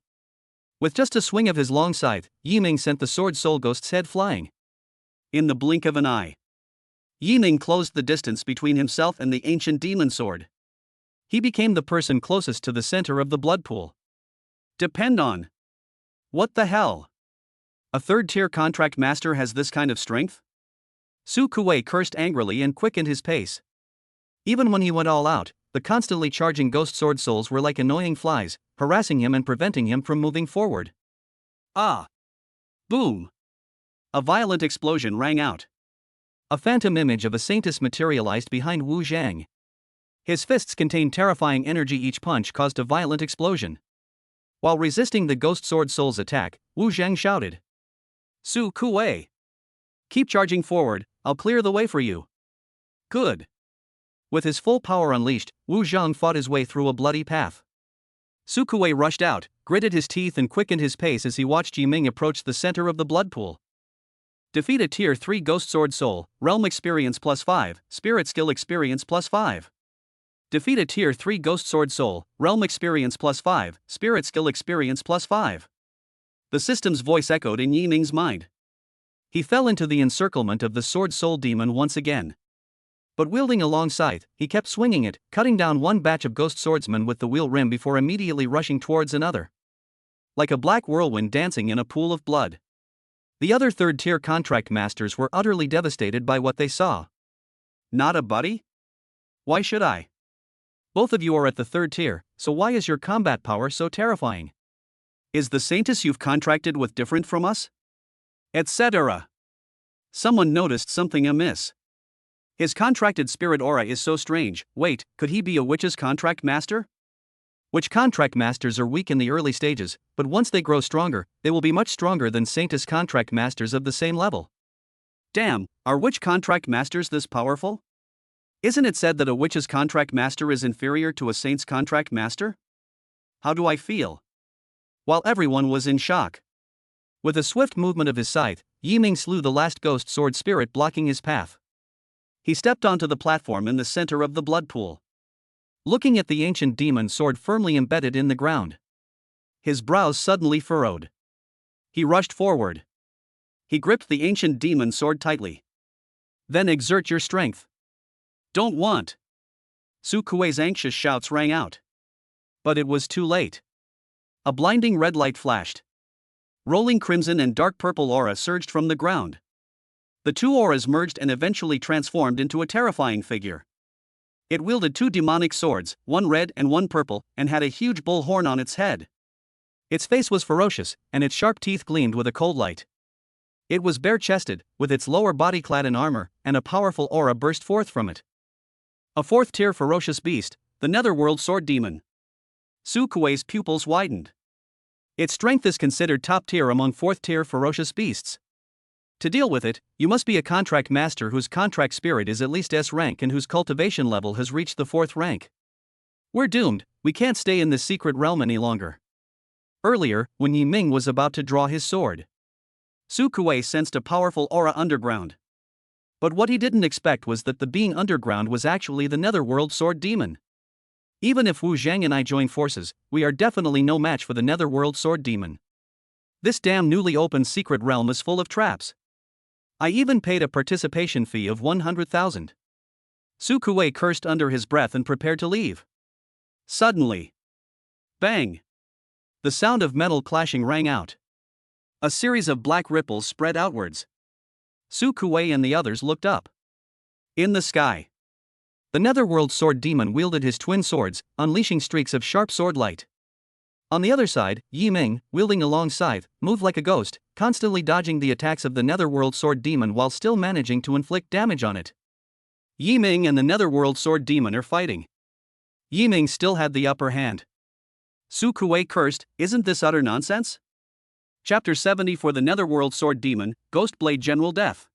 A: With just a swing of his long scythe, Yi Ming sent the sword soul ghost's head flying. In the blink of an eye, Yi Ming closed the distance between himself and the ancient demon sword. He became the person closest to the center of the blood pool. Depend on. What the hell? A third-tier contract master has this kind of strength? Su Kuei cursed angrily and quickened his pace. Even when he went all out, the constantly charging ghost sword souls were like annoying flies, harassing him and preventing him from moving forward. Ah! Boom! A violent explosion rang out. A phantom image of a saintess materialized behind Wu Zhang. His fists contained terrifying energy, each punch caused a violent explosion. While resisting the ghost sword soul's attack, Wu Zhang shouted, "Su Kuei! Keep charging forward, I'll clear the way for you." Good. With his full power unleashed, Wu Zhang fought his way through a bloody path. Su Kuei rushed out, gritted his teeth and quickened his pace as he watched Yi Ming approach the center of the blood pool. Defeat a Tier 3 Ghost Sword Soul, Realm Experience +5, Spirit Skill Experience +5. Defeat a Tier 3 Ghost Sword Soul, Realm Experience +5, Spirit Skill Experience +5. The system's voice echoed in Yi Ming's mind. He fell into the encirclement of the Sword Soul Demon once again. But wielding a long scythe, he kept swinging it, cutting down one batch of ghost swordsmen with the wheel rim before immediately rushing towards another. Like a black whirlwind dancing in a pool of blood. The other third-tier contract masters were utterly devastated by what they saw. Not a buddy? Why should I? Both of you are at the third tier, so why is your combat power so terrifying? Is the saintess you've contracted with different from us? Etc. Someone noticed something amiss. His contracted spirit aura is so strange. Wait, could he be a witch's contract master? Witch contract masters are weak in the early stages, but once they grow stronger, they will be much stronger than saintess contract masters of the same level. Damn, are witch contract masters this powerful? Isn't it said that a witch's contract master is inferior to a saint's contract master? How do I feel? While everyone was in shock. With a swift movement of his scythe, Yi Ming slew the last ghost sword spirit blocking his path. He stepped onto the platform in the center of the blood pool. Looking at the ancient demon sword firmly embedded in the ground. His brows suddenly furrowed. He rushed forward. He gripped the ancient demon sword tightly. Then exert your strength. Don't want. Su Kuei's anxious shouts rang out. But it was too late. A blinding red light flashed. Rolling crimson and dark purple aura surged from the ground. The two auras merged and eventually transformed into a terrifying figure. It wielded two demonic swords, one red and one purple, and had a huge bull horn on its head. Its face was ferocious, and its sharp teeth gleamed with a cold light. It was bare-chested, with its lower body clad in armor, and a powerful aura burst forth from it. A fourth-tier ferocious beast, the Netherworld Sword Demon. Su Kuei's pupils widened. Its strength is considered top-tier among fourth-tier ferocious beasts. To deal with it, you must be a contract master whose contract spirit is at least S rank and whose cultivation level has reached the 4th rank. We're doomed, we can't stay in this secret realm any longer. Earlier, when Yi Ming was about to draw his sword, Su Kuei sensed a powerful aura underground. But what he didn't expect was that the being underground was actually the Netherworld Sword Demon. Even if Wu Zhang and I join forces, we are definitely no match for the Netherworld Sword Demon. This damn newly opened secret realm is full of traps. I even paid a participation fee of 100,000. Su Kuei cursed under his breath and prepared to leave. Suddenly, Bang! The sound of metal clashing rang out. A series of black ripples spread outwards. Su Kuwei and the others looked up. In the sky, the Netherworld Sword Demon wielded his twin swords, unleashing streaks of sharp sword light. On the other side, Yi Ming, wielding a long scythe, moved like a ghost, constantly dodging the attacks of the Netherworld Sword Demon while still managing to inflict damage on it. Yi Ming and the Netherworld Sword Demon are fighting. Yi Ming still had the upper hand. Su Kuwei cursed, "Isn't this utter nonsense?" Chapter 70 for the Netherworld Sword Demon, Ghostblade General Death.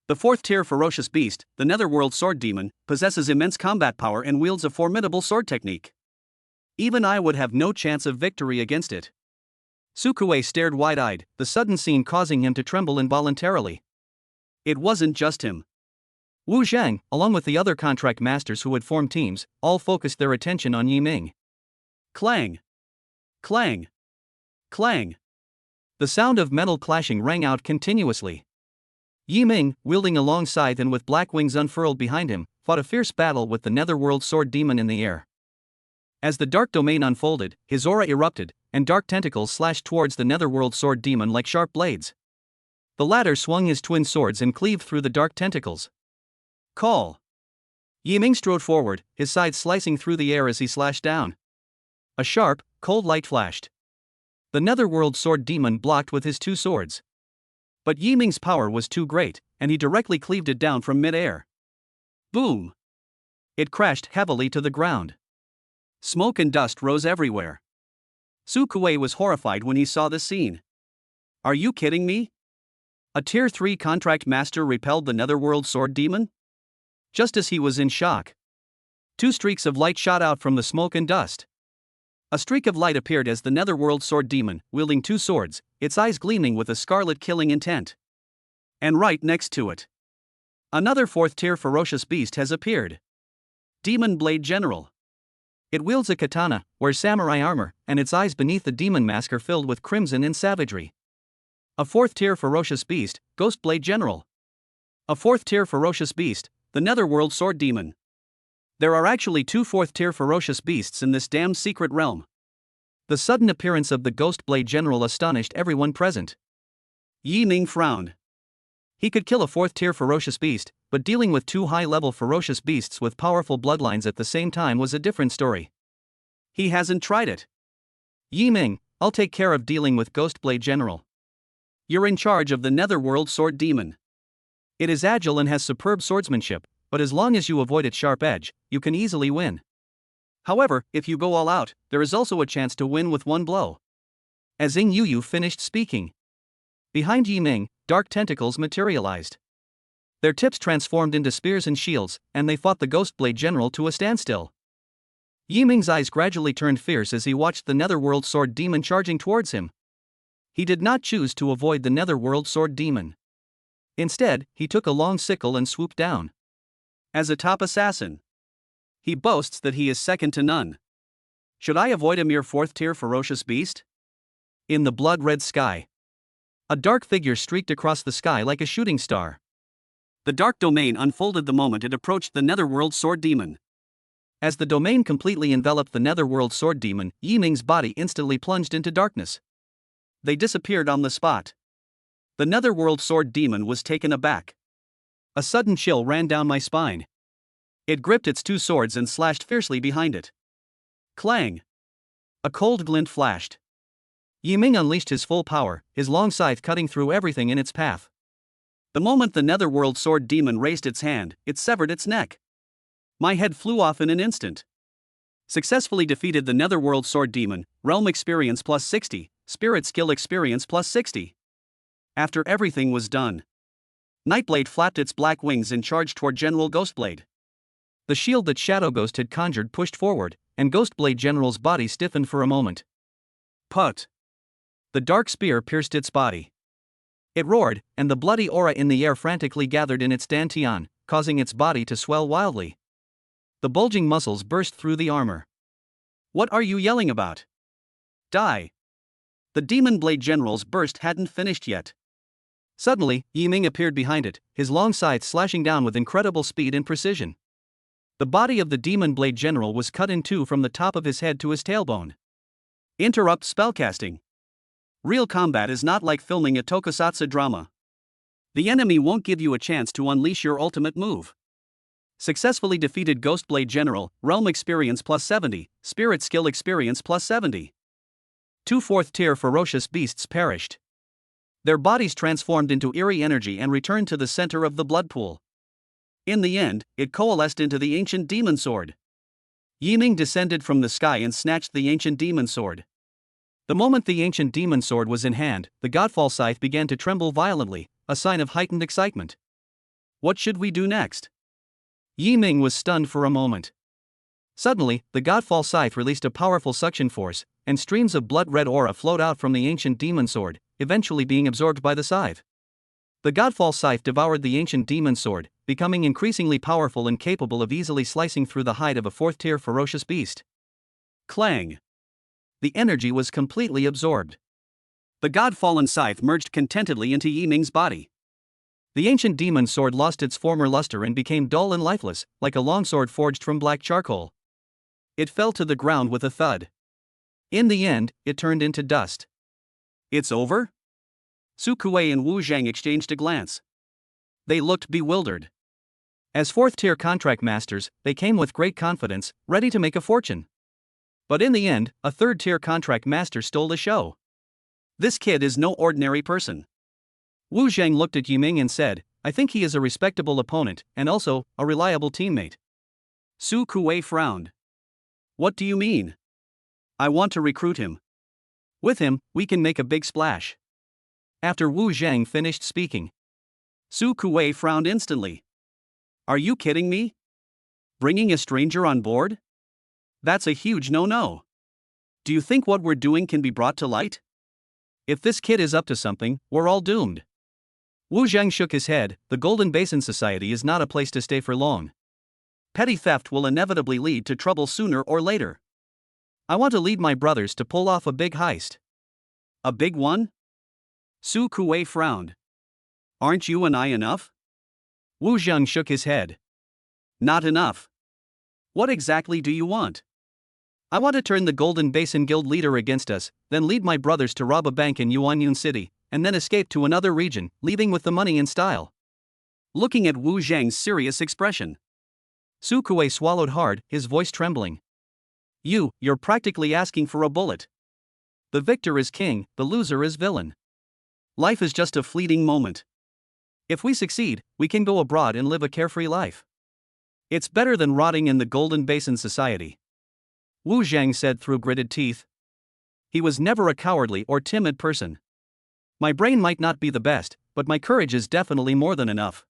A: The 4th tier ferocious beast, the Netherworld Sword Demon, possesses immense combat power and wields a formidable sword technique. Even I would have no chance of victory against it. Su Kuwei stared wide-eyed, the sudden scene causing him to tremble involuntarily. It wasn't just him. Wu Zhang, along with the other contract masters who had formed teams, all focused their attention on Yi Ming. Clang! Clang! Clang! The sound of metal clashing rang out continuously. Yi Ming, wielding a long scythe and with black wings unfurled behind him, fought a fierce battle with the Netherworld Sword Demon in the air. As the dark domain unfolded, his aura erupted, and dark tentacles slashed towards the Netherworld Sword Demon like sharp blades. The latter swung his twin swords and cleaved through the dark tentacles. Call! Yi Ming strode forward, his scythe slicing through the air as he slashed down. A sharp, cold light flashed. The Netherworld Sword Demon blocked with his two swords. But Yi Ming's power was too great, and he directly cleaved it down from mid-air. Boom! It crashed heavily to the ground. Smoke and dust rose everywhere. Su Kuwei was horrified when he saw this scene. Are you kidding me? A Tier 3 contract master repelled the Netherworld Sword Demon? Just as he was in shock, two streaks of light shot out from the smoke and dust. A streak of light appeared as the Netherworld Sword Demon, wielding two swords, its eyes gleaming with a scarlet killing intent. And right next to it, another 4th tier ferocious beast has appeared. Demon Blade General. It wields a katana, wears samurai armor, and its eyes beneath the demon mask are filled with crimson and savagery. A 4th tier ferocious beast, Ghostblade General. A 4th tier ferocious beast, the Netherworld Sword Demon. There are actually two 4th tier ferocious beasts in this damned secret realm. The sudden appearance of the Ghostblade General astonished everyone present. Yi Ming frowned. He could kill a 4th tier ferocious beast, but dealing with two high-level ferocious beasts with powerful bloodlines at the same time was a different story. He hasn't tried it. Yi Ming, I'll take care of dealing with Ghostblade General. You're in charge of the Netherworld Sword Demon. It is agile and has superb swordsmanship, but as long as you avoid its sharp edge, you can easily win. However, if you go all out, there is also a chance to win with one blow. As Ying Yuyu finished speaking, behind Yi Ming, dark tentacles materialized. Their tips transformed into spears and shields, and they fought the Ghostblade General to a standstill. Yi Ming's eyes gradually turned fierce as he watched the Netherworld Sword Demon charging towards him. He did not choose to avoid the Netherworld Sword Demon. Instead, he took a long sickle and swooped down. As a top assassin, he boasts that he is second to none. Should I avoid a mere 4th tier ferocious beast? In the blood-red sky, a dark figure streaked across the sky like a shooting star. The dark domain unfolded the moment it approached the Netherworld Sword Demon. As the domain completely enveloped the Netherworld Sword Demon, Yi Ming's body instantly plunged into darkness. They disappeared on the spot. The Netherworld Sword Demon was taken aback. A sudden chill ran down my spine. It gripped its two swords and slashed fiercely behind it. Clang! A cold glint flashed. Yi Ming unleashed his full power, his long scythe cutting through everything in its path. The moment the Netherworld Sword Demon raised its hand, it severed its neck. My head flew off in an instant. Successfully defeated the Netherworld Sword Demon, Realm Experience plus 60, Spirit Skill Experience plus 60. After everything was done, Nightblade flapped its black wings and charged toward General Ghostblade. The shield that Shadow Ghost had conjured pushed forward, and Ghostblade General's body stiffened for a moment. Put! The dark spear pierced its body. It roared, and the bloody aura in the air frantically gathered in its dantian, causing its body to swell wildly. The bulging muscles burst through the armor. What are you yelling about? Die! The Demon Blade General's burst hadn't finished yet. Suddenly, Yi Ming appeared behind it, his long scythe slashing down with incredible speed and precision. The body of the Demon Blade General was cut in two from the top of his head to his tailbone. Interrupt spellcasting. Real combat is not like filming a tokusatsu drama. The enemy won't give you a chance to unleash your ultimate move. Successfully defeated Ghostblade General, Realm Experience plus 70, Spirit Skill Experience plus 70. 2 4th tier ferocious beasts perished. Their bodies transformed into eerie energy and returned to the center of the blood pool. In the end, it coalesced into the ancient demon sword. Yiming descended from the sky and snatched the ancient demon sword. The moment the ancient demon sword was in hand, the Godfall scythe began to tremble violently, a sign of heightened excitement. What should we do next? Yiming was stunned for a moment. Suddenly, the Godfall scythe released a powerful suction force, and streams of blood-red aura flowed out from the ancient demon sword, eventually being absorbed by the scythe. The Godfall scythe devoured the ancient demon sword, becoming increasingly powerful and capable of easily slicing through the hide of a 4th-tier ferocious beast. Clang! The energy was completely absorbed. The God-fallen scythe merged contentedly into Yiming's body. The ancient demon sword lost its former luster and became dull and lifeless, like a longsword forged from black charcoal. It fell to the ground with a thud. In the end, it turned into dust. It's over? Su Kuei and Wu Zhang exchanged a glance. They looked bewildered. As 4th-tier contract masters, they came with great confidence, ready to make a fortune. But in the end, a 3rd-tier contract master stole the show. This kid is no ordinary person. Wu Zhang looked at Yiming and said, I think he is a respectable opponent, and also, a reliable teammate. Su Kuei frowned. What do you mean? I want to recruit him. With him, we can make a big splash. After Wu Zhang finished speaking, Su Kuei frowned instantly. Are you kidding me? Bringing a stranger on board? That's a huge no-no. Do you think what we're doing can be brought to light? If this kid is up to something, we're all doomed. Wu Zhang shook his head. The Golden Basin Society is not a place to stay for long. Petty theft will inevitably lead to trouble sooner or later. I want to lead my brothers to pull off a big heist. A big one? Su Kuei frowned. Aren't you and I enough? Wu Zhang shook his head. Not enough. What exactly do you want? I want to turn the Golden Basin Guild leader against us, then lead my brothers to rob a bank in Yuanyun City, and then escape to another region, leaving with the money in style. Looking at Wu Zhang's serious expression, Su Kuei swallowed hard, his voice trembling. You're practically asking for a bullet. The victor is king, the loser is villain. Life is just a fleeting moment. If we succeed, we can go abroad and live a carefree life. It's better than rotting in the Golden Basin Society. Wu Zhang said through gritted teeth. He was never a cowardly or timid person. My brain might not be the best, but my courage is definitely more than enough.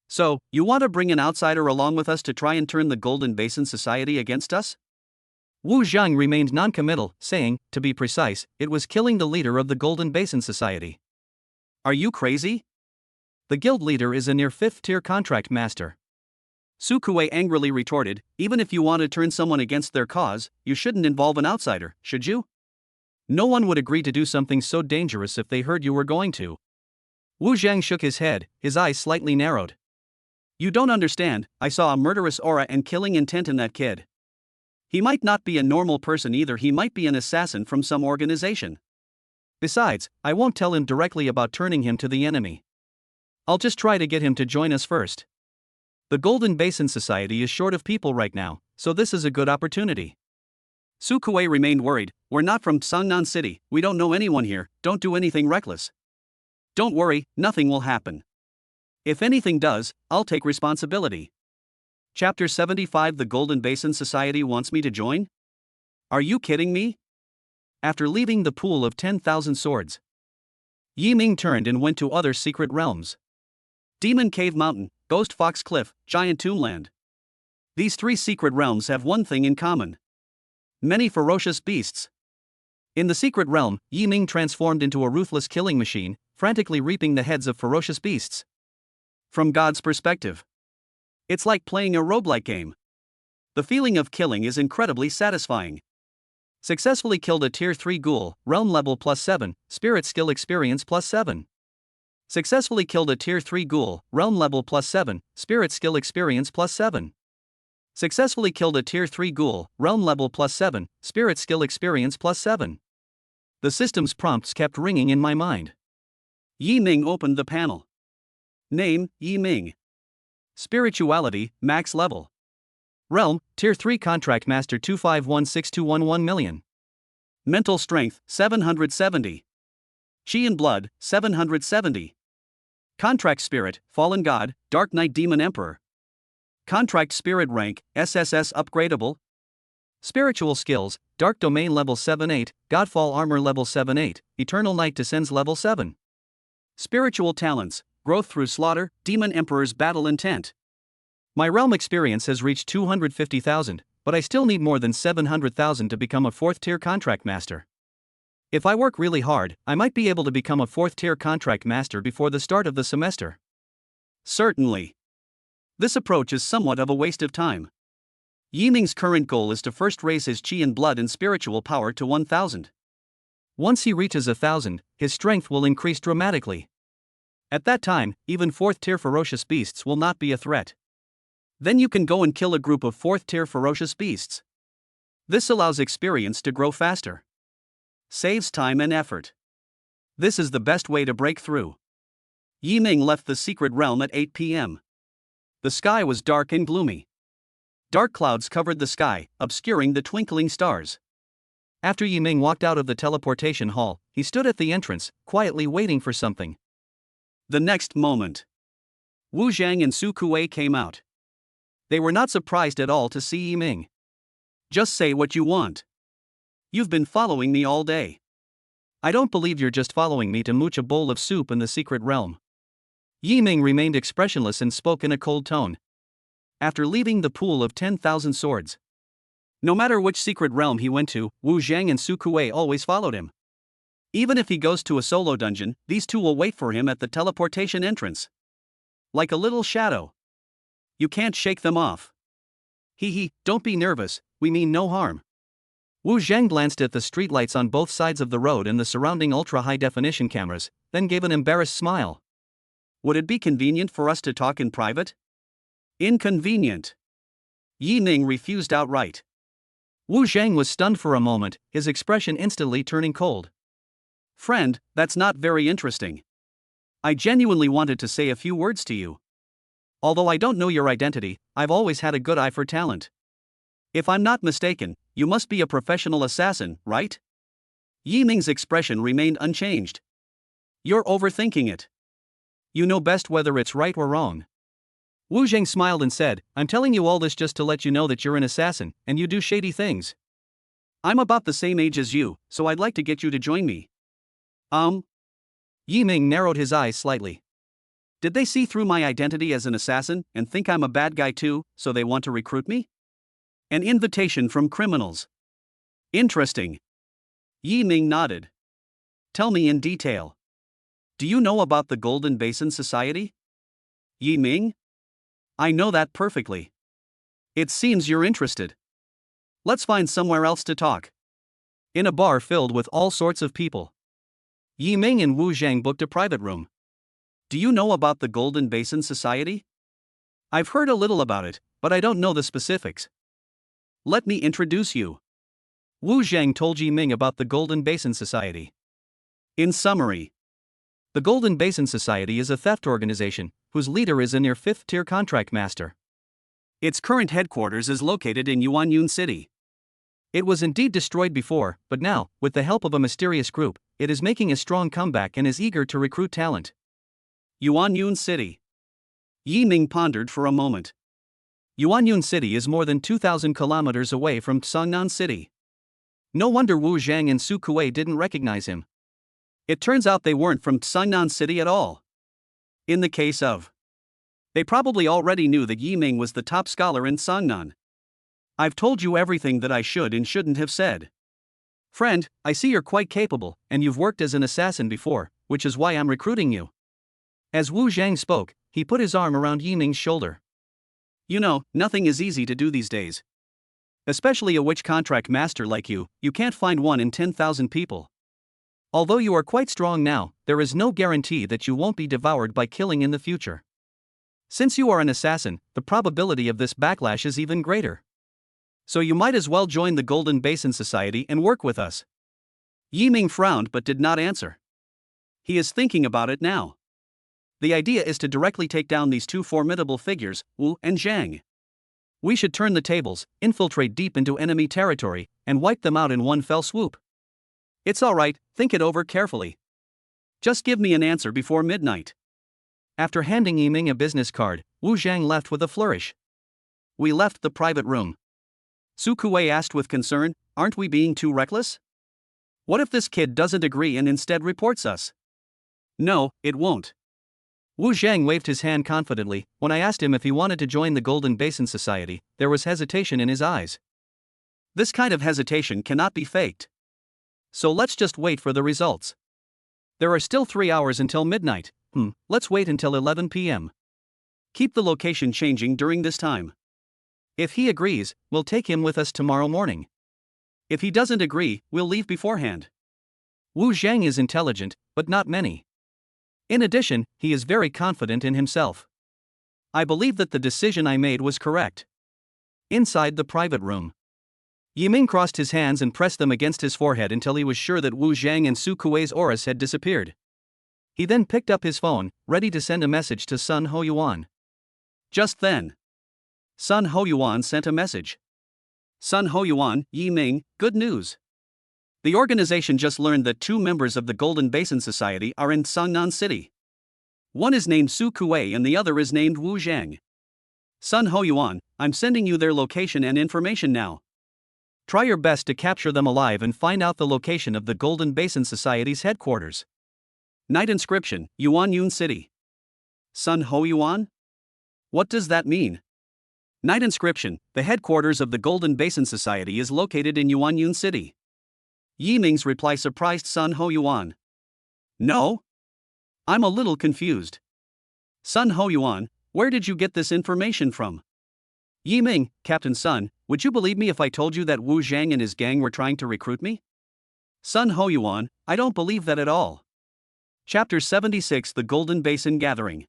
A: So, you want to bring an outsider along with us to try and turn the Golden Basin Society against us? Wu Zhang remained non-committal, saying, to be precise, it was killing the leader of the Golden Basin Society. Are you crazy? The guild leader is a near 5th-tier contract master. Su Kuei angrily retorted, even if you want to turn someone against their cause, you shouldn't involve an outsider, should you? No one would agree to do something so dangerous if they heard you were going to. Wu Zhang shook his head, his eyes slightly narrowed. You don't understand, I saw a murderous aura and killing intent in that kid. He might not be a normal person either, he might be an assassin from some organization. Besides, I won't tell him directly about turning him to the enemy. I'll just try to get him to join us first. The Golden Basin Society is short of people right now, so this is a good opportunity. Su Kuei remained worried. We're not from Sangnan City, we don't know anyone here, don't do anything reckless. Don't worry, nothing will happen. If anything does, I'll take responsibility. Chapter 75 The Golden Basin Society wants me to join? Are you kidding me? After leaving the pool of 10,000 swords, Yiming turned and went to other secret realms. Demon Cave Mountain, Ghost Fox Cliff, Giant Tombland. These 3 secret realms have one thing in common. Many ferocious beasts. In the secret realm, Yiming transformed into a ruthless killing machine, frantically reaping the heads of ferocious beasts. From God's perspective, it's like playing a roguelike game. The feeling of killing is incredibly satisfying. Successfully killed a tier 3 ghoul, realm level plus 7, spirit skill experience plus 7. Successfully killed a tier 3 ghoul, realm level plus 7, spirit skill experience plus 7. Successfully killed a tier 3 ghoul, realm level +7, spirit skill experience +7. The system's prompts kept ringing in my mind. Yi Ming opened the panel. Name, Yi Ming. Spirituality, max level. Realm, tier 3 contract master 2516211 million. Mental strength, 770. Chi and blood, 770. Contract spirit, fallen god, dark knight demon emperor. Contract spirit rank, SSS upgradable. Spiritual skills, dark domain level 7-8, godfall armor level 7-8, eternal night descends level 7. Spiritual talents, growth through slaughter, demon emperor's battle intent. My realm experience has reached 250,000, but I still need more than 700,000 to become a 4th tier contract master. If I work really hard, I might be able to become a 4th tier contract master before the start of the semester. Certainly. This approach is somewhat of a waste of time. Yi Ming's current goal is to first raise his chi and blood and spiritual power to 1,000. Once he reaches 1,000, his strength will increase dramatically. At that time, even 4th tier ferocious beasts will not be a threat. Then you can go and kill a group of 4th tier ferocious beasts. This allows experience to grow faster. Saves time and effort. This is the best way to break through. Yi Ming left the secret realm at 8 p.m. The sky was dark and gloomy. Dark clouds covered the sky, obscuring the twinkling stars. After Yi Ming walked out of the teleportation hall, he stood at the entrance, quietly waiting for something. The next moment, Wu Zhang and Su Kuei came out. They were not surprised at all to see Yi Ming. Just say what you want. You've been following me all day. I don't believe you're just following me to mooch a bowl of soup in the secret realm. Yi Ming remained expressionless and spoke in a cold tone. After leaving the pool of 10,000 swords. No matter which secret realm he went to, Wu Zhang and Su Kuei always followed him. Even if he goes to a solo dungeon, these two will wait for him at the teleportation entrance. Like a little shadow. You can't shake them off. Hee, don't be nervous, we mean no harm. Wu Zhang glanced at the streetlights on both sides of the road and the surrounding ultra-high-definition cameras, then gave an embarrassed smile. Would it be convenient for us to talk in private? Inconvenient. Yi Ming refused outright. Wu Zhang was stunned for a moment, his expression instantly turning cold. Friend, that's not very interesting. I genuinely wanted to say a few words to you. Although I don't know your identity, I've always had a good eye for talent. If I'm not mistaken, you must be a professional assassin, right? Yi Ming's expression remained unchanged. You're overthinking it. You know best whether it's right or wrong. Wu Zhang smiled and said, I'm telling you all this just to let you know that you're an assassin, and you do shady things. I'm about the same age as you, so I'd like to get you to join me. Yi Ming narrowed his eyes slightly. Did they see through my identity as an assassin and think I'm a bad guy too, so they want to recruit me? An invitation from criminals. Interesting. Yi Ming nodded. Tell me in detail. Do you know about the Golden Basin Society? Yi Ming? I know that perfectly. It seems you're interested. Let's find somewhere else to talk. In a bar filled with all sorts of people. Yi Ming and Wu Zhang booked a private room. Do you know about the Golden Basin Society? I've heard a little about it, but I don't know the specifics. Let me introduce you. Wu Zhang told Yi Ming about the Golden Basin Society. In summary, the Golden Basin Society is a theft organization, whose leader is a near 5th tier contract master. Its current headquarters is located in Yuanyun City. It was indeed destroyed before, but now, with the help of a mysterious group, it is making a strong comeback and is eager to recruit talent. Yuanyun City. Yi Ming pondered for a moment. Yuanyun City is more than 2,000 kilometers away from Tsangnan City. No wonder Wu Zhang and Su Kuei didn't recognize him. It turns out they weren't from Tsangnan City at all. In the case of, they probably already knew that Yi Ming was the top scholar in Tsangnan. I've told you everything that I should and shouldn't have said. Friend, I see you're quite capable, and you've worked as an assassin before, which is why I'm recruiting you. As Wu Zhang spoke, he put his arm around Yi Ming's shoulder. You know, nothing is easy to do these days. Especially a witch contract master like you can't find one in 10,000 people. Although you are quite strong now, there is no guarantee that you won't be devoured by killing in the future. Since you are an assassin, the probability of this backlash is even greater. So you might as well join the Golden Basin Society and work with us. Yi Ming frowned but did not answer. He is thinking about it now. The idea is to directly take down these two formidable figures, Wu and Zhang. We should turn the tables, infiltrate deep into enemy territory, and wipe them out in one fell swoop. It's alright, think it over carefully. Just give me an answer before midnight. After handing Yi Ming a business card, Wu Zhang left with a flourish. We left the private room. Su Kuei asked with concern, aren't we being too reckless? What if this kid doesn't agree and instead reports us? No, it won't. Wu Zhang waved his hand confidently. When I asked him if he wanted to join the Golden Basin Society, there was hesitation in his eyes. This kind of hesitation cannot be faked. So let's just wait for the results. There are still 3 hours until midnight. Let's wait until 11 p.m. Keep the location changing during this time. If he agrees, we'll take him with us tomorrow morning. If he doesn't agree, we'll leave beforehand. Wu Zhang is intelligent, but not many. In addition, he is very confident in himself. I believe that the decision I made was correct. Inside the private room, Yi Ming crossed his hands and pressed them against his forehead until he was sure that Wu Zhang and Su Kuei's auras had disappeared. He then picked up his phone, ready to send a message to Sun Ho Yuan. Just then, Sun Ho Yuan sent a message. Sun Ho Yuan, Yi Ming, good news. The organization just learned that 2 members of the Golden Basin Society are in Sangnan City. One is named Su Kuei and the other is named Wu Zhang. Sun Ho Yuan, I'm sending you their location and information now. Try your best to capture them alive and find out the location of the Golden Basin Society's headquarters. Night inscription, Yuan Yun City. Sun Ho Yuan? What does that mean? Night inscription, the headquarters of the Golden Basin Society is located in Yuan Yun City. Yi Ming's reply surprised Sun Ho Yuan. No? I'm a little confused. Sun Ho Yuan, where did you get this information from? Yi Ming, Captain Sun, would you believe me if I told you that Wu Zhang and his gang were trying to recruit me? Sun Ho Yuan, I don't believe that at all. Chapter 76 The Golden Basin Gathering.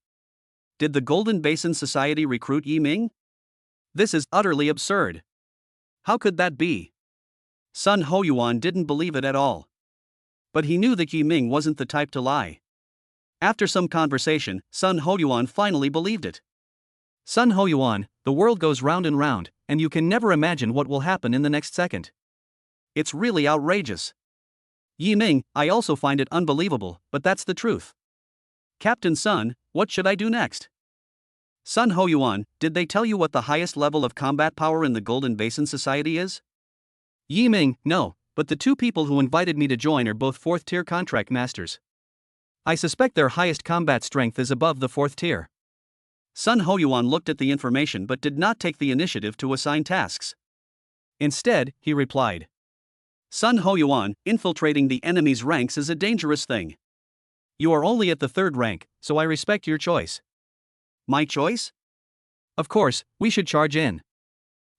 A: Did the Golden Basin Society recruit Yi Ming? This is utterly absurd. How could that be? Sun Ho Yuan didn't believe it at all. But he knew that Yi Ming wasn't the type to lie. After some conversation, Sun Ho Yuan finally believed it. Sun Ho Yuan, the world goes round and round, and you can never imagine what will happen in the next second. It's really outrageous. Yi Ming, I also find it unbelievable, but that's the truth. Captain Sun, what should I do next? Sun Ho Yuan, did they tell you what the highest level of combat power in the Golden Basin Society is? Yi Ming, no, but the 2 people who invited me to join are both 4th tier contract masters. I suspect their highest combat strength is above the 4th tier. Sun Ho Yuan looked at the information but did not take the initiative to assign tasks. Instead, he replied. Sun Ho Yuan, infiltrating the enemy's ranks is a dangerous thing. You are only at the 3rd rank, so I respect your choice. My choice? Of course, we should charge in.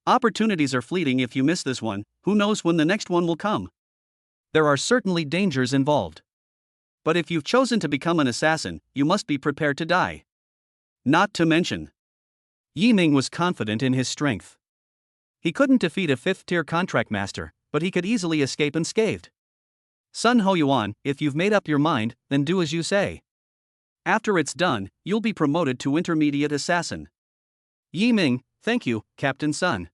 A: Opportunities are fleeting. If you miss this one, who knows when the next one will come? There are certainly dangers involved. But if you've chosen to become an assassin, you must be prepared to die. Not to mention, Yi Ming was confident in his strength. He couldn't defeat a 5th tier contract master, but he could easily escape unscathed. Sun Ho Yuan, if you've made up your mind, then do as you say. After it's done, you'll be promoted to intermediate assassin. Yi Ming, thank you, Captain Sun.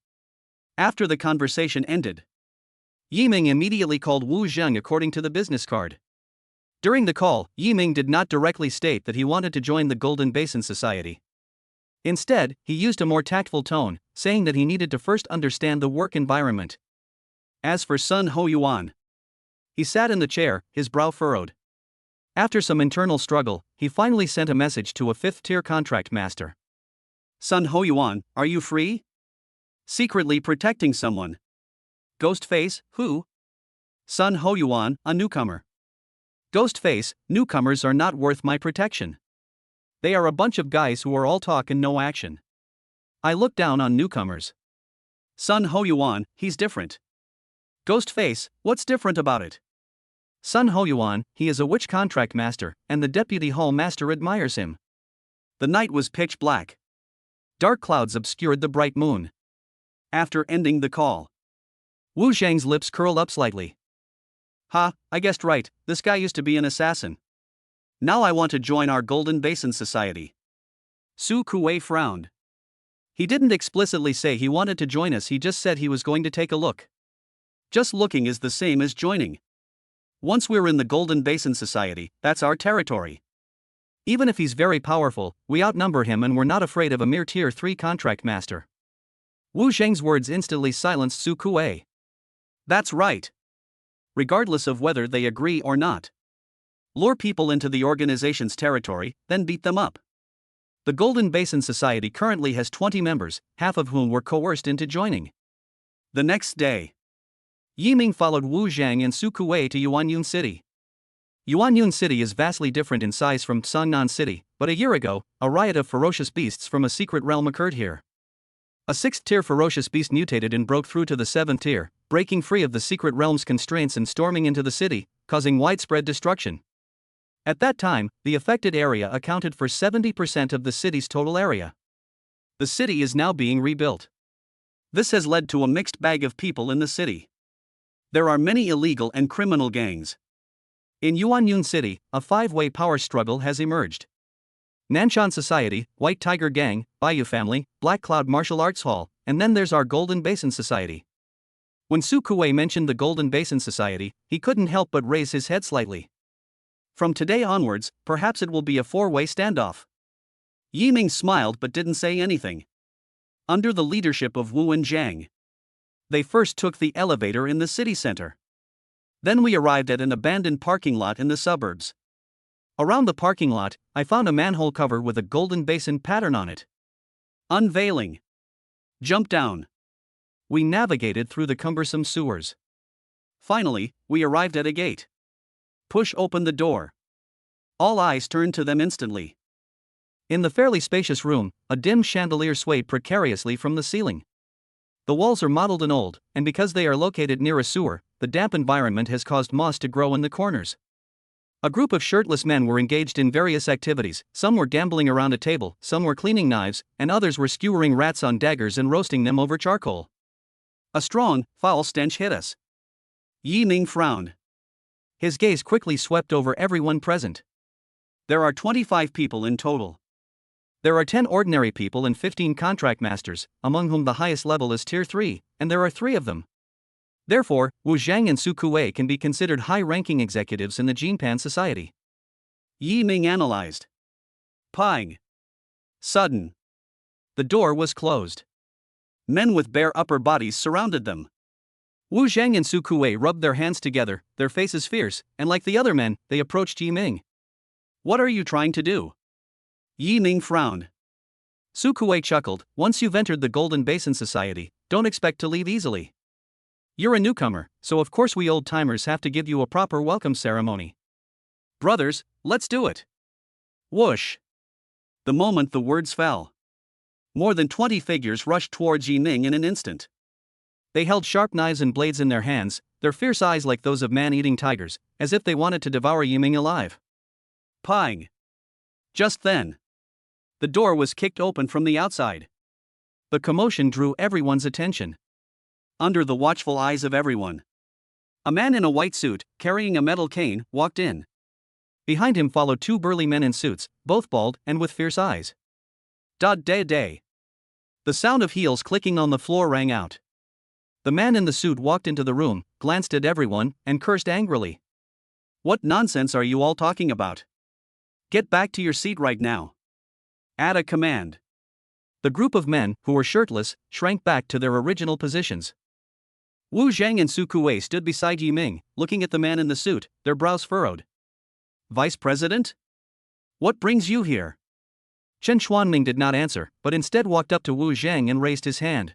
A: After the conversation ended, Yi Ming immediately called Wu Zhang according to the business card. During the call, Yi Ming did not directly state that he wanted to join the Golden Basin Society. Instead, he used a more tactful tone, saying that he needed to first understand the work environment. As for Sun Ho Yuan, he sat in the chair, his brow furrowed. After some internal struggle, he finally sent a message to a 5th tier contract master. Sun Ho Yuan, are you free? Secretly protecting someone. Ghostface, who? Sun Ho Yuan, a newcomer. Ghostface, newcomers are not worth my protection. They are a bunch of guys who are all talk and no action. I look down on newcomers. Sun Ho Yuan, he's different. Ghostface, what's different about it? Sun Ho Yuan, he is a witch contract master, and the deputy hall master admires him. The night was pitch black. Dark clouds obscured the bright moon. After ending the call, Wu Zhang's lips curled up slightly. Ha, I guessed right, this guy used to be an assassin. Now I want to join our Golden Basin Society. Su Kuwei frowned. He didn't explicitly say he wanted to join us, he just said he was going to take a look. Just looking is the same as joining. Once we're in the Golden Basin Society, that's our territory. Even if he's very powerful, we outnumber him and we're not afraid of a mere tier 3 contract master. Wu Zheng's words instantly silenced Su Kuwei. That's right. Regardless of whether they agree or not. Lure people into the organization's territory, then beat them up. The Golden Basin Society currently has 20 members, half of whom were coerced into joining. The next day, Yiming followed Wu Zhang and Su Kuwei to Yuanyun City. Yuanyun City is vastly different in size from Sangnan City, but a year ago, a riot of ferocious beasts from a secret realm occurred here. A 6th-tier ferocious beast mutated and broke through to the 7th tier, breaking free of the secret realm's constraints and storming into the city, causing widespread destruction. At that time, the affected area accounted for 70% of the city's total area. The city is now being rebuilt. This has led to a mixed bag of people in the city. There are many illegal and criminal gangs. In Yuanyun City, a 5-way power struggle has emerged. Nanshan Society, White Tiger Gang, Bayou Family, Black Cloud Martial Arts Hall, and then there's our Golden Basin Society. When Su Kuwei mentioned the Golden Basin Society, he couldn't help but raise his head slightly. From today onwards, perhaps it will be a 4-way standoff. Yiming smiled but didn't say anything. Under the leadership of Wu and Zhang, they first took the elevator in the city center. Then we arrived at an abandoned parking lot in the suburbs. Around the parking lot, I found a manhole cover with a Golden Basin pattern on it. Unveiling. Jump down. We navigated through the cumbersome sewers. Finally, we arrived at a gate. Push open the door. All eyes turned to them instantly. In the fairly spacious room, a dim chandelier swayed precariously from the ceiling. The walls are mottled and old, and because they are located near a sewer, the damp environment has caused moss to grow in the corners. A group of shirtless men were engaged in various activities, some were gambling around a table, some were cleaning knives, and others were skewering rats on daggers and roasting them over charcoal. A strong, foul stench hit us. Yiming frowned. His gaze quickly swept over everyone present. There are 25 people in total. There are 10 ordinary people and 15 contract masters, among whom the highest level is tier 3, and there are 3 of them. Therefore, Wu Zhang and Su Kuwei can be considered high-ranking executives in the Jinpan Society. Yiming analyzed. Pang. Sudden. The door was closed. Men with bare upper bodies surrounded them. Wu Zhang and Su Kuwei rubbed their hands together, their faces fierce, and like the other men, they approached Yiming. What are you trying to do? Yiming frowned. Su Kuwei chuckled, once you've entered the Golden Basin Society, don't expect to leave easily. You're a newcomer, so of course we old-timers have to give you a proper welcome ceremony. Brothers, let's do it. Whoosh. The moment the words fell, more than 20 figures rushed towards Yiming in an instant. They held sharp knives and blades in their hands, their fierce eyes like those of man-eating tigers, as if they wanted to devour Yiming alive. Pang. Just then, the door was kicked open from the outside. The commotion drew everyone's attention. Under the watchful eyes of everyone, a man in a white suit, carrying a metal cane, walked in. Behind him followed 2 burly men in suits, both bald and with fierce eyes. Da-day-day. The sound of heels clicking on the floor rang out. The man in the suit walked into the room, glanced at everyone, and cursed angrily. What nonsense are you all talking about? Get back to your seat right now. At a command. The group of men, who were shirtless, shrank back to their original positions. Wu Zhang and Su Kuwei stood beside Yiming, looking at the man in the suit, their brows furrowed. Vice President? What brings you here? Chen Xuanming did not answer, but instead walked up to Wu Zhang and raised his hand.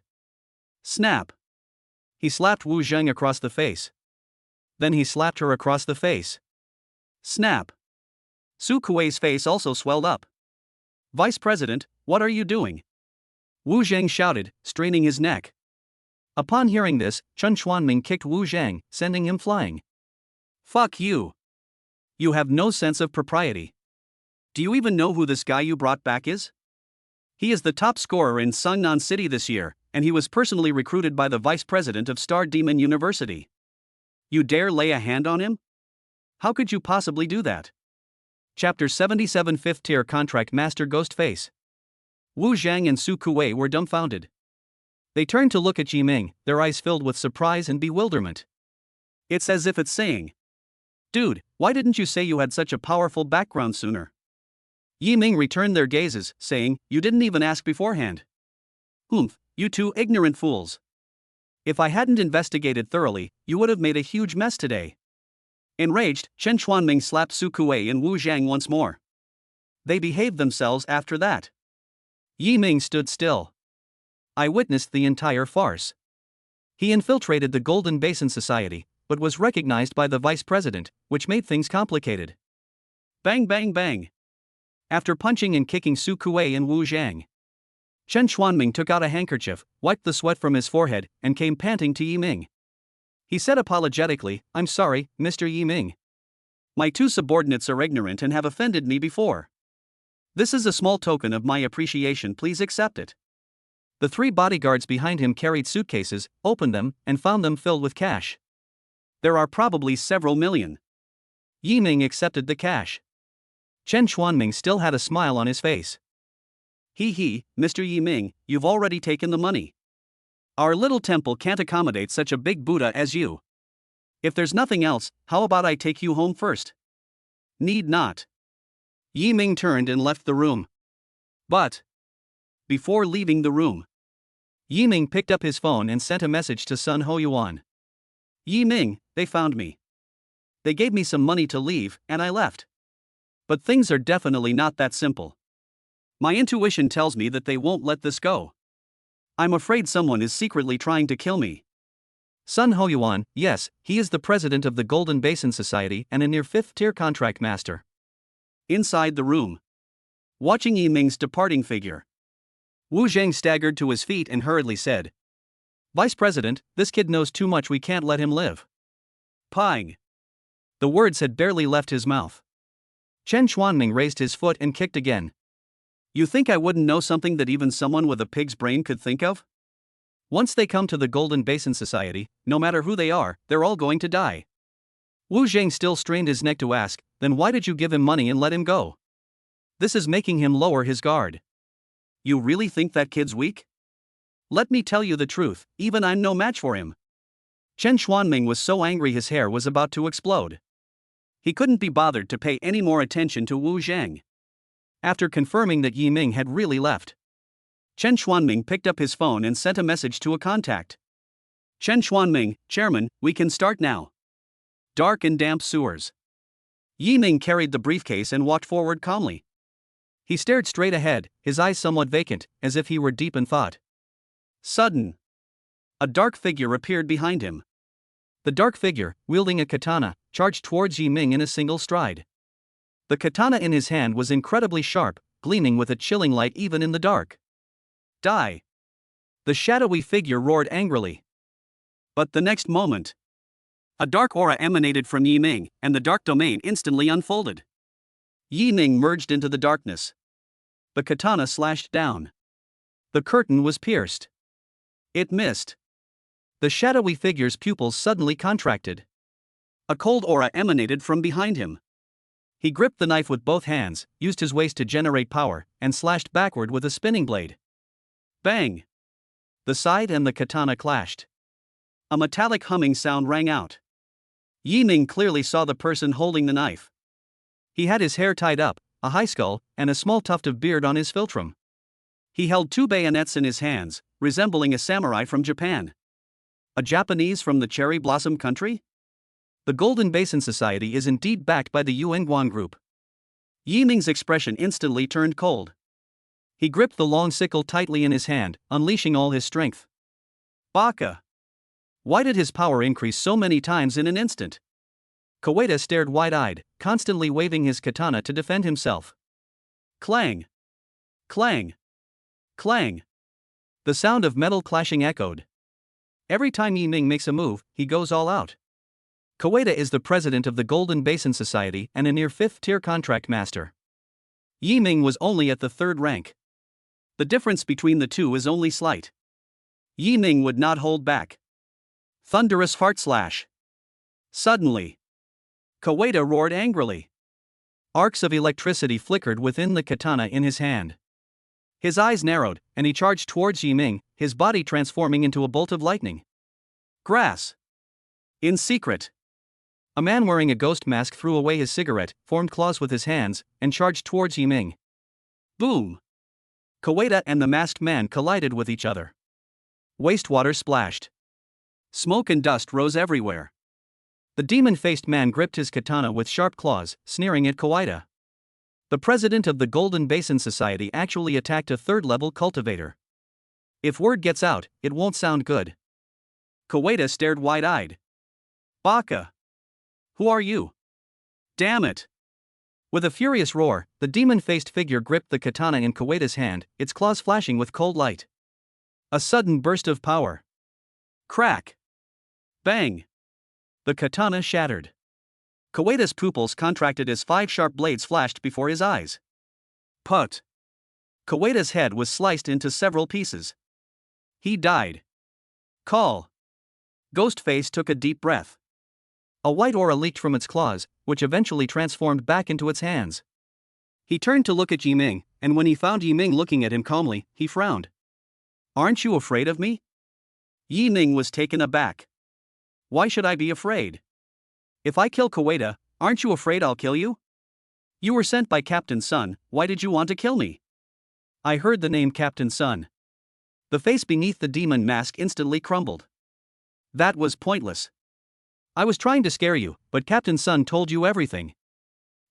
A: Snap. He slapped Wu Zhang across the face. Then he slapped her across the face. Snap. Su Kuwei's face also swelled up. Vice President, what are you doing? Wu Zhang shouted, straining his neck. Upon hearing this, Chen Xuanming kicked Wu Zhang, sending him flying. Fuck you. You have no sense of propriety. Do you even know who this guy you brought back is? He is the top scorer in Sungnan City this year, and he was personally recruited by the vice president of Star Demon University. You dare lay a hand on him? How could you possibly do that? Chapter 77 5th Tier Contract Master Ghostface. Wu Zhang and Su Kuwei were dumbfounded. They turned to look at Yi Ming, their eyes filled with surprise and bewilderment. It's as if it's saying, "Dude, why didn't you say you had such a powerful background sooner?" Yi Ming returned their gazes, saying, "You didn't even ask beforehand." "Humph, you two ignorant fools. If I hadn't investigated thoroughly, you would have made a huge mess today." Enraged, Chen Chuanming slapped Su Kuwei and Wu Zhang once more. They behaved themselves after that. Yi Ming stood still. I witnessed the entire farce. He infiltrated the Golden Basin Society, but was recognized by the vice president, which made things complicated. Bang bang bang. After punching and kicking Su Kuwei and Wu Zhang, Chen Chuanming took out a handkerchief, wiped the sweat from his forehead, and came panting to Yi Ming. He said apologetically, "I'm sorry, Mr. Yi Ming. My two subordinates are ignorant and have offended me before. This is a small token of my appreciation, please accept it." The three bodyguards behind him carried suitcases, opened them, and found them filled with cash. There are probably several million. Yi Ming accepted the cash. Chen Chuanming still had a smile on his face. He, Mr. Yi Ming, you've already taken the money. Our little temple can't accommodate such a big Buddha as you. If there's nothing else, how about I take you home first? Need not. Yi Ming turned and left the room. But before leaving the room, Yi Ming picked up his phone and sent a message to Sun Hoyuan. Yi Ming, they found me. They gave me some money to leave, and I left. But things are definitely not that simple. My intuition tells me that they won't let this go. I'm afraid someone is secretly trying to kill me. Sun Hoyuan, yes, he is the president of the Golden Basin Society and a near 5th tier contract master. Inside the room, watching Yi Ming's departing figure, Wu Zhang staggered to his feet and hurriedly said, "Vice President, this kid knows too much, we can't let him live." Pang. The words had barely left his mouth. Chen Chuanming raised his foot and kicked again. You think I wouldn't know something that even someone with a pig's brain could think of? Once they come to the Golden Basin Society, no matter who they are, they're all going to die. Wu Zhang still strained his neck to ask, then why did you give him money and let him go? This is making him lower his guard. You really think that kid's weak? Let me tell you the truth, even I'm no match for him. Chen Chuanming was so angry his hair was about to explode. He couldn't be bothered to pay any more attention to Wu Zhang. After confirming that Yi Ming had really left, Chen Chuanming picked up his phone and sent a message to a contact. Chen Chuanming, Chairman, we can start now. Dark and damp sewers. Yi Ming carried the briefcase and walked forward calmly. He stared straight ahead, his eyes somewhat vacant, as if he were deep in thought. Sudden. A dark figure appeared behind him. The dark figure, wielding a katana, charged towards Yi Ming in a single stride. The katana in his hand was incredibly sharp, gleaming with a chilling light even in the dark. Die! The shadowy figure roared angrily. But the next moment, a dark aura emanated from Yi Ming, and the dark domain instantly unfolded. Yi Ming merged into the darkness. The katana slashed down. The curtain was pierced. It missed. The shadowy figure's pupils suddenly contracted. A cold aura emanated from behind him. He gripped the knife with both hands, used his waist to generate power, and slashed backward with a spinning blade. Bang! The side and the katana clashed. A metallic humming sound rang out. Yi Ming clearly saw the person holding the knife. He had his hair tied up, a high skull, and a small tuft of beard on his philtrum. He held two bayonets in his hands, resembling a samurai from Japan. A Japanese from the cherry blossom country? The Golden Basin Society is indeed backed by the Yuanguan Group. Yi Ming's expression instantly turned cold. He gripped the long sickle tightly in his hand, unleashing all his strength. Baka! Why did his power increase so many times in an instant? Koeda stared wide-eyed, constantly waving his katana to defend himself. Clang! Clang! Clang! The sound of metal clashing echoed. Every time Yi Ming makes a move, he goes all out. Koeda is the president of the Golden Basin Society and a near 5th tier contract master. Yi Ming was only at the third rank. The difference between the two is only slight. Yi Ming would not hold back. Thunderous heart slash. Suddenly, Kaweda roared angrily. Arcs of electricity flickered within the katana in his hand. His eyes narrowed, and he charged towards Yi Ming, his body transforming into a bolt of lightning. Grass. In secret, a man wearing a ghost mask threw away his cigarette, formed claws with his hands, and charged towards Yi Ming. Boom! Kaweda and the masked man collided with each other. Wastewater splashed. Smoke and dust rose everywhere. The demon-faced man gripped his katana with sharp claws, sneering at Kaweda. The president of the Golden Basin Society actually attacked a third-level cultivator. If word gets out, it won't sound good. Kaweda stared wide-eyed. Baka! Who are you? Damn it! With a furious roar, the demon-faced figure gripped the katana in Kaweda's hand, its claws flashing with cold light. A sudden burst of power. Crack! Bang! The katana shattered. Kaweda's pupils contracted as 5 sharp blades flashed before his eyes. Put! Kaweda's head was sliced into several pieces. He died. Call! Ghostface took a deep breath. A white aura leaked from its claws, which eventually transformed back into its hands. He turned to look at Yi Ming, and when he found Yi Ming looking at him calmly, he frowned. Aren't you afraid of me? Yi Ming was taken aback. Why should I be afraid? If I kill Kaweda, aren't you afraid I'll kill you? You were sent by Captain Sun, why did you want to kill me? I heard the name Captain Sun. The face beneath the demon mask instantly crumbled. That was pointless. I was trying to scare you, but Captain Sun told you everything.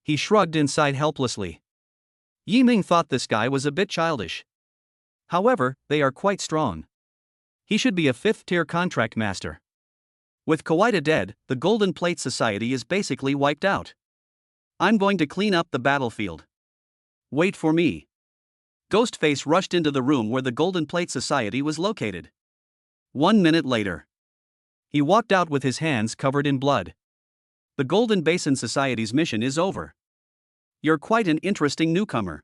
A: He shrugged inside helplessly. Yi Ming thought this guy was a bit childish. However, they are quite strong. He should be a 5th-tier contract master. With Kaweda dead, the Golden Plate Society is basically wiped out. I'm going to clean up the battlefield. Wait for me. Ghostface rushed into the room where the Golden Plate Society was located. 1 minute later, he walked out with his hands covered in blood. The Golden Basin Society's mission is over. You're quite an interesting newcomer.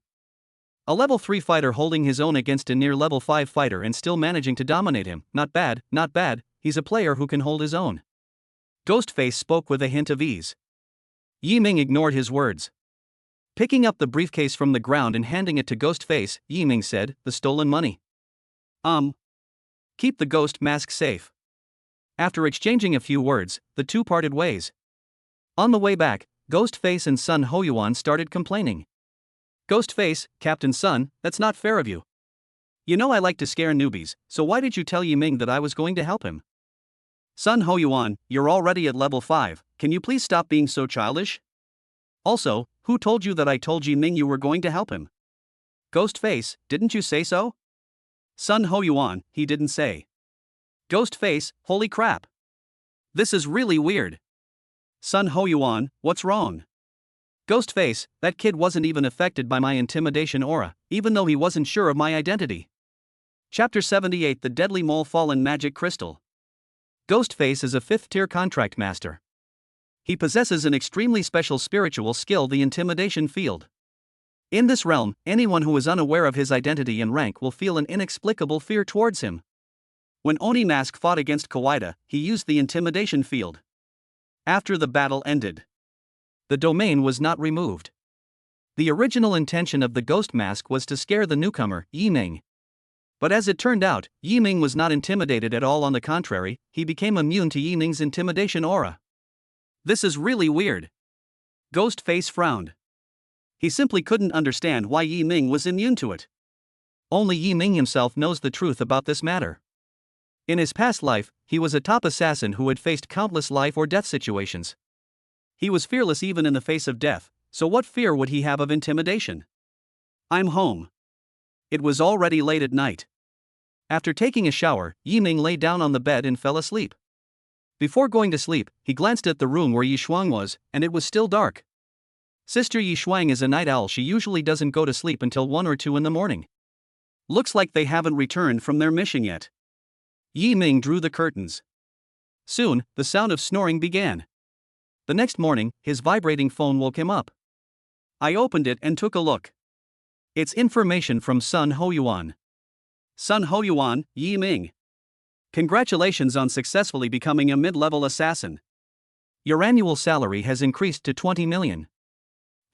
A: A level 3 fighter holding his own against a near level 5 fighter and still managing to dominate him. Not bad, not bad, he's a player who can hold his own. Ghostface spoke with a hint of ease. Yi Ming ignored his words. Picking up the briefcase from the ground and handing it to Ghostface, Yi Ming said, the stolen money. Keep the ghost mask safe. After exchanging a few words, the two parted ways. On the way back, Ghostface and Sun Hoyuan started complaining. Ghostface, Captain Sun, that's not fair of you. You know I like to scare newbies, so why did you tell Yi Ming that I was going to help him? Sun Hoyuan, you're already at level 5, can you please stop being so childish? Also, who told you that I told Yi Ming you were going to help him? Ghostface, didn't you say so? Sun Hoyuan, he didn't say. Ghostface, holy crap. This is really weird. Sun Hoyuan, what's wrong? Ghostface, that kid wasn't even affected by my intimidation aura, even though he wasn't sure of my identity. Chapter 78 The Deadly Mole Fallen Magic Crystal. Ghostface is a 5th-tier contract master. He possesses an extremely special spiritual skill, the intimidation field. In this realm, anyone who is unaware of his identity and rank will feel an inexplicable fear towards him. When Oni Mask fought against Kaweda, he used the intimidation field. After the battle ended, the domain was not removed. The original intention of the ghost mask was to scare the newcomer, Yi Ming. But as it turned out, Yi Ming was not intimidated at all, on the contrary, he became immune to Yi Ming's intimidation aura. This is really weird. Ghostface frowned. He simply couldn't understand why Yi Ming was immune to it. Only Yi Ming himself knows the truth about this matter. In his past life, he was a top assassin who had faced countless life or death situations. He was fearless even in the face of death, so what fear would he have of intimidation? I'm home. It was already late at night. After taking a shower, Yi Ming lay down on the bed and fell asleep. Before going to sleep, he glanced at the room where Yi Shuang was, and it was still dark. Sister Yi Shuang is a night owl, she usually doesn't go to sleep until 1 or 2 in the morning. Looks like they haven't returned from their mission yet. Yi Ming drew the curtains. Soon, the sound of snoring began. The next morning, his vibrating phone woke him up. I opened it and took a look. It's information from Sun Hoyuan. Sun Hoyuan, Yi Ming. Congratulations on successfully becoming a mid-level assassin. Your annual salary has increased to 20 million.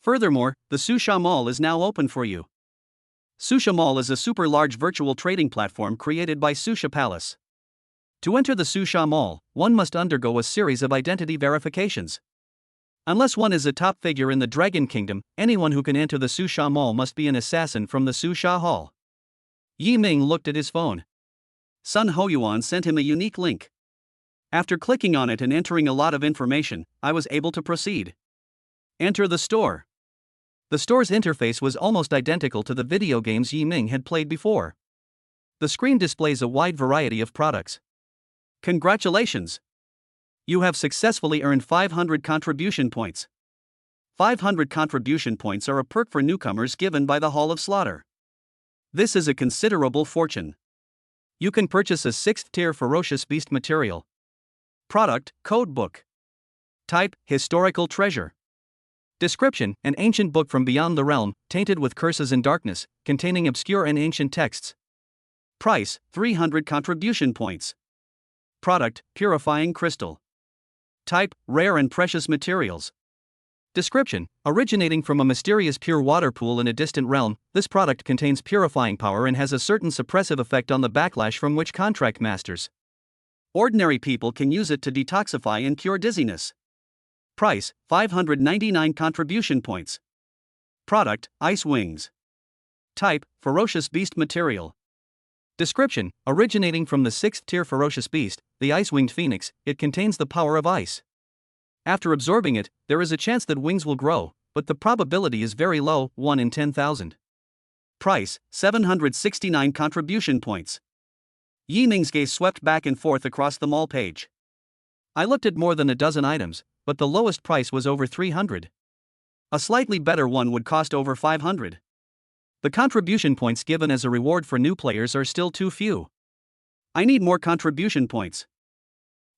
A: Furthermore, the Susha Mall is now open for you. Susha Mall is a super large virtual trading platform created by Susha Palace. To enter the Susha Mall, one must undergo a series of identity verifications. Unless one is a top figure in the Dragon Kingdom, anyone who can enter the Susha Mall must be an assassin from the Susha Hall. Yi Ming looked at his phone. Sun Hoyuan sent him a unique link. After clicking on it and entering a lot of information, I was able to proceed. Enter the store. The store's interface was almost identical to the video games Yi Ming had played before. The screen displays a wide variety of products. Congratulations! You have successfully earned 500 contribution points. 500 contribution points are a perk for newcomers given by the Hall of Slaughter. This is a considerable fortune. You can purchase a 6th tier ferocious beast material. Product, code book. Type, historical treasure. Description, an ancient book from beyond the realm, tainted with curses and darkness, containing obscure and ancient texts. Price, 300 contribution points. Product, purifying crystal. Type, rare and precious materials. Description, originating from a mysterious pure water pool in a distant realm, this product contains purifying power and has a certain suppressive effect on the backlash from witch contract masters. Ordinary people can use it to detoxify and cure dizziness. Price, 599 contribution points. Product, ice wings. Type, ferocious beast material. Description, originating from the 6th tier ferocious beast, the ice-winged phoenix, it contains the power of ice. After absorbing it, there is a chance that wings will grow, but the probability is very low, 1 in 10,000. Price, 769 contribution points. Yi Ming's gaze swept back and forth across the mall page. I looked at more than a dozen items, but the lowest price was over 300. A slightly better one would cost over 500. The contribution points given as a reward for new players are still too few. I need more contribution points.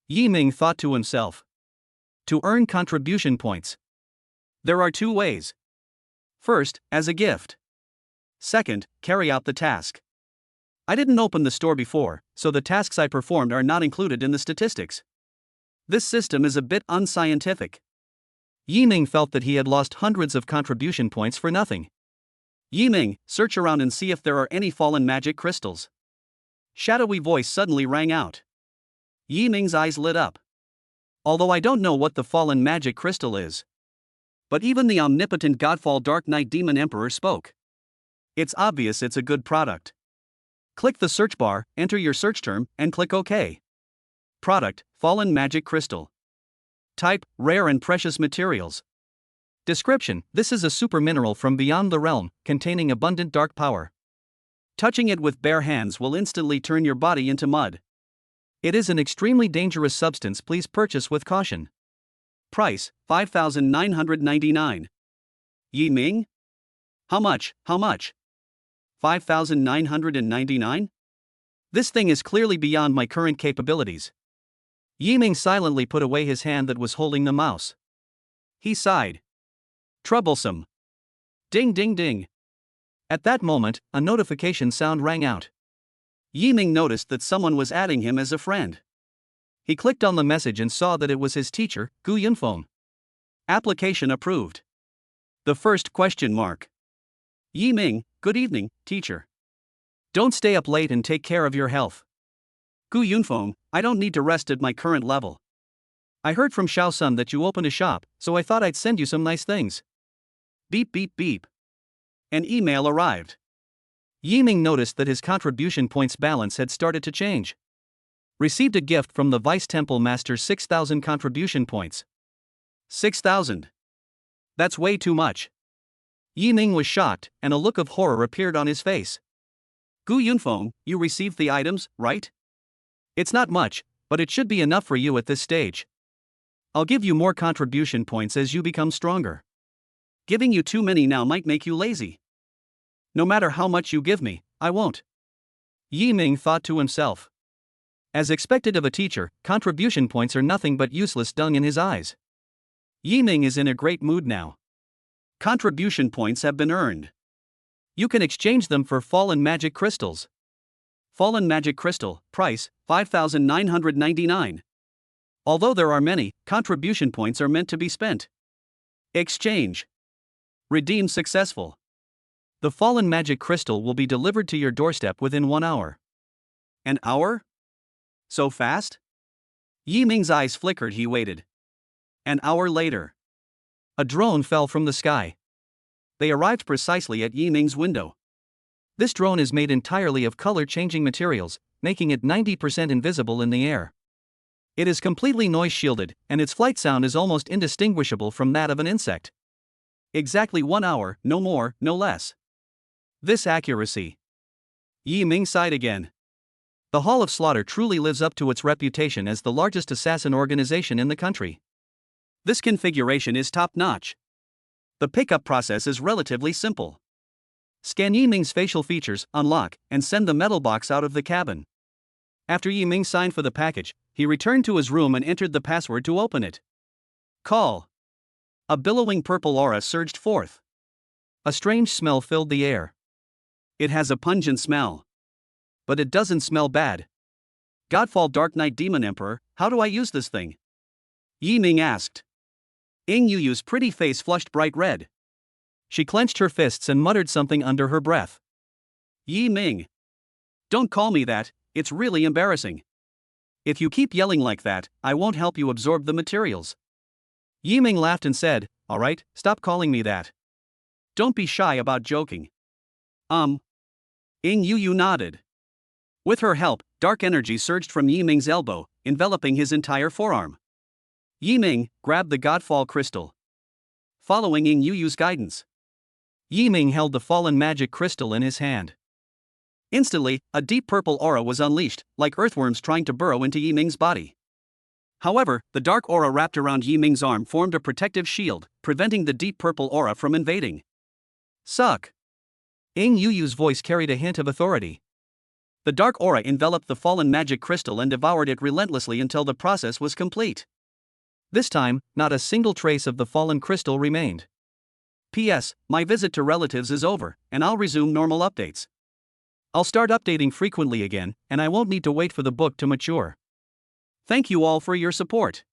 A: Yi Ming thought to himself. To earn contribution points, there are 2 ways. First, as a gift. Second, carry out the task. I didn't open the store before, so the tasks I performed are not included in the statistics. This system is a bit unscientific. Yi Ming felt that he had lost hundreds of contribution points for nothing. Yi Ming, search around and see if there are any fallen magic crystals. Shadowy voice suddenly rang out. Yi Ming's eyes lit up. Although I don't know what the fallen magic crystal is. But even the omnipotent Godfall Dark Knight Demon Emperor spoke. It's obvious it's a good product. Click the search bar, enter your search term, and click OK. Product, fallen magic crystal. Type, rare and precious materials. Description, this is a super mineral from beyond the realm, containing abundant dark power. Touching it with bare hands will instantly turn your body into mud. It is an extremely dangerous substance, please purchase with caution. Price, 5,999. Yi Ming? How much? 5,999? This thing is clearly beyond my current capabilities. Yi Ming silently put away his hand that was holding the mouse. He sighed. Troublesome. Ding ding ding. At that moment, a notification sound rang out. Yi Ming noticed that someone was adding him as a friend. He clicked on the message and saw that it was his teacher, Gu Yunfeng. Application approved. The first question mark. Yi Ming, good evening, teacher. Don't stay up late and take care of your health. Gu Yunfeng, I don't need to rest at my current level. I heard from Xiao Sun that you opened a shop, so I thought I'd send you some nice things. Beep beep beep. An email arrived. Yi Ming noticed that his contribution points balance had started to change. Received a gift from the Vice Temple Master, 6,000 contribution points. 6,000. That's way too much. Yi Ming was shocked, and a look of horror appeared on his face. Gu Yunfeng, you received the items, right? It's not much, but it should be enough for you at this stage. I'll give you more contribution points as you become stronger. Giving you too many now might make you lazy. No matter how much you give me, I won't. Yi Ming thought to himself. As expected of a teacher, contribution points are nothing but useless dung in his eyes. Yi Ming is in a great mood now. Contribution points have been earned. You can exchange them for fallen magic crystals. Fallen magic crystal, price, 5,999. Although there are many, contribution points are meant to be spent. Exchange. Redeem successful. The fallen magic crystal will be delivered to your doorstep within 1 hour. An hour? So fast? Yi Ming's eyes flickered. He waited. An hour later, a drone fell from the sky. They arrived precisely at Yi Ming's window. This drone is made entirely of color-changing materials, making it 90% invisible in the air. It is completely noise-shielded, and its flight sound is almost indistinguishable from that of an insect. Exactly 1 hour, no more, no less. This accuracy. Yi Ming sighed again. The Hall of Slaughter truly lives up to its reputation as the largest assassin organization in the country. This configuration is top-notch. The pickup process is relatively simple. Scan Yi Ming's facial features, unlock, and send the metal box out of the cabin. After Yi Ming signed for the package, he returned to his room and entered the password to open it. Call. A billowing purple aura surged forth. A strange smell filled the air. It has a pungent smell. But it doesn't smell bad. Godfall Dark Knight Demon Emperor, how do I use this thing? Yi Ming asked. Ying Yuyu's pretty face flushed bright red. She clenched her fists and muttered something under her breath. Yi Ming. Don't call me that, it's really embarrassing. If you keep yelling like that, I won't help you absorb the materials. Yi Ming laughed and said, Alright, stop calling me that. Don't be shy about joking. Ying Yuyu nodded. With her help, dark energy surged from Yi Ming's elbow, enveloping his entire forearm. Yi Ming grabbed the Godfall crystal. Following Ying Yuyu's guidance, Yi Ming held the fallen magic crystal in his hand. Instantly, a deep purple aura was unleashed, like earthworms trying to burrow into Yi Ming's body. However, the dark aura wrapped around Yi Ming's arm formed a protective shield, preventing the deep purple aura from invading. Suck! Ying Yuyu's voice carried a hint of authority. The dark aura enveloped the fallen magic crystal and devoured it relentlessly until the process was complete. This time, not a single trace of the fallen crystal remained. P.S. My visit to relatives is over, and I'll resume normal updates. I'll start updating frequently again, and I won't need to wait for the book to mature. Thank you all for your support.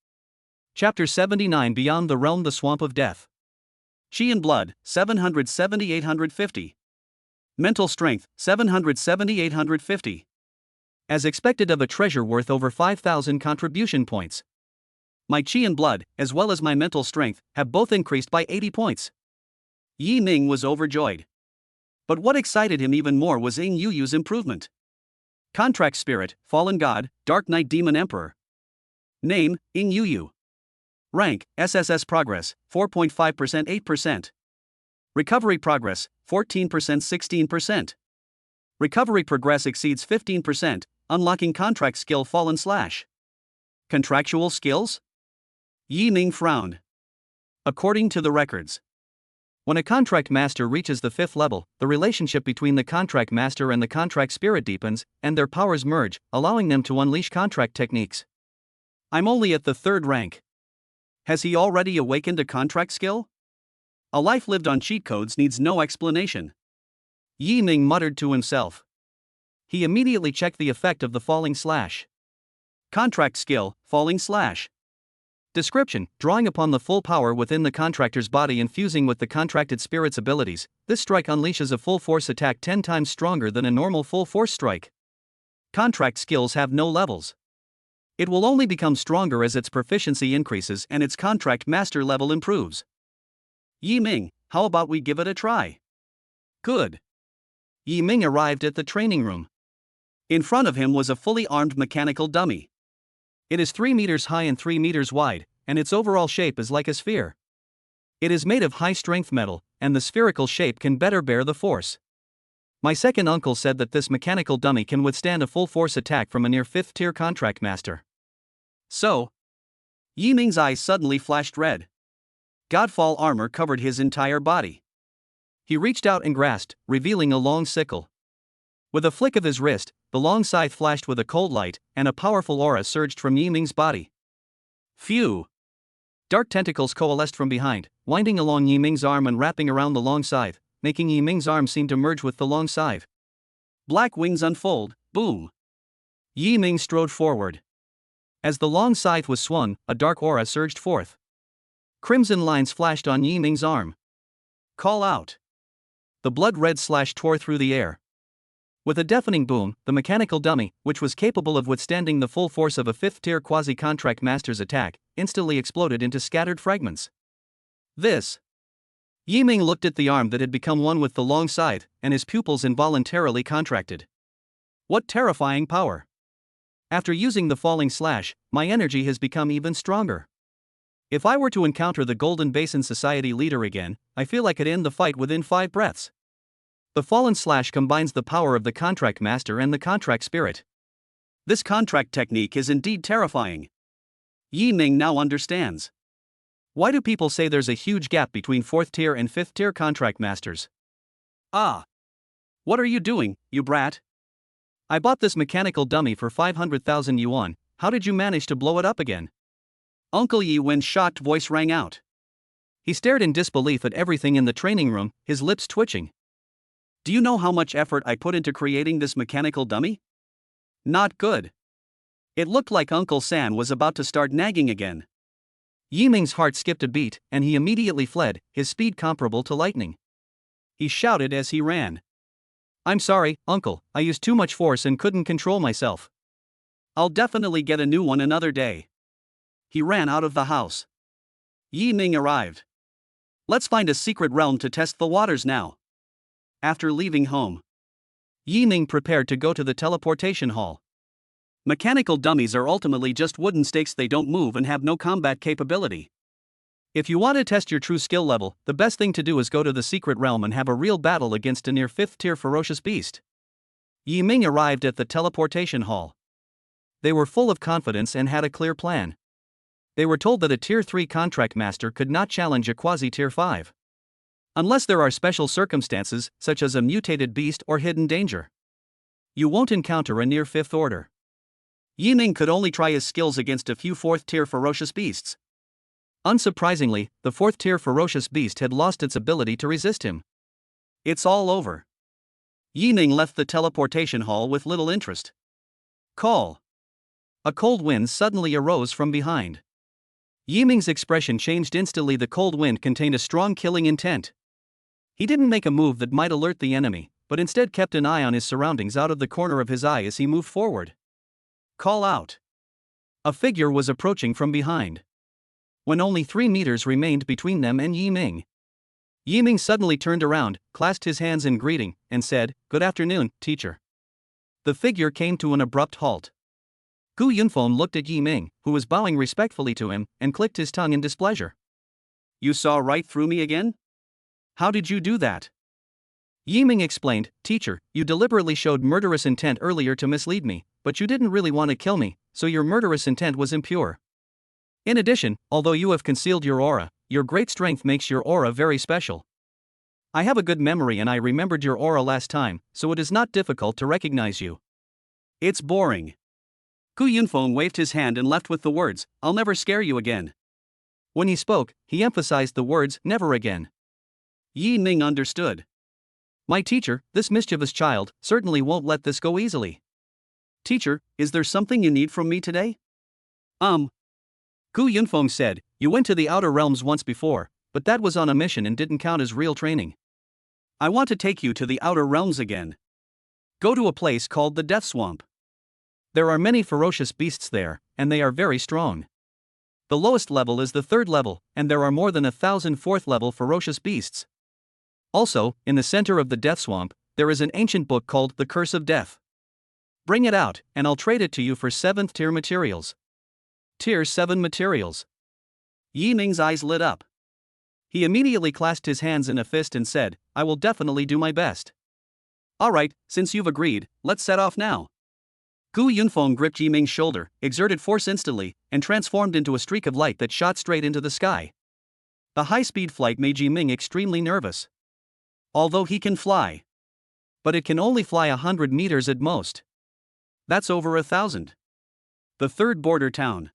A: Chapter 79 Beyond the Realm, the Swamp of Death. Chi and Blood, 770-850. Mental Strength, 770-850. As expected of a treasure worth over 5,000 contribution points. My Chi and Blood, as well as my mental strength, have both increased by 80 points. Yi Ming was overjoyed. But what excited him even more was Ying Yuyu's improvement. Contract Spirit, Fallen God, Dark Knight Demon Emperor. Name, Ying Yuyu. Rank, SSS Progress, 4.5% 8%. Recovery Progress, 14% 16%. Recovery Progress exceeds 15%, unlocking Contract Skill Fallen Slash. Contractual Skills? Yi Ming frowned. According to the records, when a contract master reaches the 5th level, the relationship between the contract master and the contract spirit deepens, and their powers merge, allowing them to unleash contract techniques. I'm only at the 3rd rank. Has he already awakened a contract skill? A life lived on cheat codes needs no explanation. Yi Ming muttered to himself. He immediately checked the effect of the falling slash. Contract skill, falling slash. Description: drawing upon the full power within the contractor's body and fusing with the contracted spirit's abilities, this strike unleashes a full force attack 10 times stronger than a normal full force strike. Contract skills have no levels. It will only become stronger as its proficiency increases and its contract master level improves. Yi Ming, how about we give it a try? Good. Yi Ming arrived at the training room. In front of him was a fully armed mechanical dummy. It is 3 meters high and 3 meters wide, and its overall shape is like a sphere. It is made of high-strength metal, and the spherical shape can better bear the force. My second uncle said that this mechanical dummy can withstand a full-force attack from a near 5th-tier contract master. So? Yi Ming's eyes suddenly flashed red. Godfall armor covered his entire body. He reached out and grasped, revealing a long sickle. With a flick of his wrist, the long scythe flashed with a cold light, and a powerful aura surged from Yi Ming's body. Phew! Dark tentacles coalesced from behind, winding along Yi Ming's arm and wrapping around the long scythe, making Yiming's arm seem to merge with the long scythe. Black wings unfold, boom. Yiming strode forward. As the long scythe was swung, a dark aura surged forth. Crimson lines flashed on Yiming's arm. Call out. The blood-red slash tore through the air. With a deafening boom, the mechanical dummy, which was capable of withstanding the full force of a 5th-tier quasi-contract master's attack, instantly exploded into scattered fragments. This. Yiming looked at the arm that had become one with the long scythe, and his pupils involuntarily contracted. What terrifying power! After using the falling slash, my energy has become even stronger. If I were to encounter the Golden Basin Society leader again, I feel I could end the fight within 5 breaths. The fallen slash combines the power of the contract master and the contract spirit. This contract technique is indeed terrifying. Yiming now understands. Why do people say there's a huge gap between 4th tier and 5th tier contract masters? Ah! What are you doing, you brat? I bought this mechanical dummy for 500,000 yuan, how did you manage to blow it up again? Uncle Yi Wen's shocked voice rang out. He stared in disbelief at everything in the training room, his lips twitching. Do you know how much effort I put into creating this mechanical dummy? Not good. It looked like Uncle San was about to start nagging again. Yiming's heart skipped a beat, and he immediately fled, his speed comparable to lightning. He shouted as he ran. I'm sorry, Uncle, I used too much force and couldn't control myself. I'll definitely get a new one another day. He ran out of the house. Yiming arrived. Let's find a secret realm to test the waters now. After leaving home, Yiming prepared to go to the teleportation hall. Mechanical dummies are ultimately just wooden stakes, they don't move and have no combat capability. If you want to test your true skill level, the best thing to do is go to the secret realm and have a real battle against a near 5th tier ferocious beast. Yiming arrived at the teleportation hall. They were full of confidence and had a clear plan. They were told that a tier 3 contract master could not challenge a quasi-tier 5. Unless there are special circumstances, such as a mutated beast or hidden danger. You won't encounter a near 5th order. Yiming could only try his skills against a few 4th tier ferocious beasts. Unsurprisingly, the 4th tier ferocious beast had lost its ability to resist him. It's all over. Yiming left the teleportation hall with little interest. Call. A cold wind suddenly arose from behind. Yiming's expression changed instantly. The cold wind contained a strong killing intent. He didn't make a move that might alert the enemy, but instead kept an eye on his surroundings out of the corner of his eye as he moved forward. Call out. A figure was approaching from behind. When only 3 meters remained between them and Yiming, Yiming suddenly turned around, clasped his hands in greeting, and said, "Good afternoon, teacher." The figure came to an abrupt halt. Gu Yunfeng looked at Yiming, who was bowing respectfully to him, and clicked his tongue in displeasure. You saw right through me again? How did you do that? Yiming explained, "Teacher, you deliberately showed murderous intent earlier to mislead me, but you didn't really want to kill me, so your murderous intent was impure. In addition, although you have concealed your aura, your great strength makes your aura very special. I have a good memory and I remembered your aura last time, so it is not difficult to recognize you." It's boring. Gu Yunfeng waved his hand and left with the words, "I'll never scare you again." When he spoke, he emphasized the words, "never again." Yiming understood. My teacher, this mischievous child, certainly won't let this go easily. Teacher, is there something you need from me today? Gu Yunfeng said, "You went to the outer realms once before, but that was on a mission and didn't count as real training. I want to take you to the outer realms again. Go to a place called the Death Swamp. There are many ferocious beasts there, and they are very strong. The lowest level is the 3rd level, and there are more than 1,000 4th level ferocious beasts. Also, in the center of the Death Swamp, there is an ancient book called The Curse of Death. Bring it out, and I'll trade it to you for 7th tier materials." Tier 7 materials. Yiming's eyes lit up. He immediately clasped his hands in a fist and said, "I will definitely do my best." Alright, since you've agreed, let's set off now. Gu Yunfeng gripped Yiming's shoulder, exerted force instantly, and transformed into a streak of light that shot straight into the sky. The high-speed flight made Yiming extremely nervous. Although he can fly. But it can only fly 100 meters at most. That's over 1,000. The 3rd border town.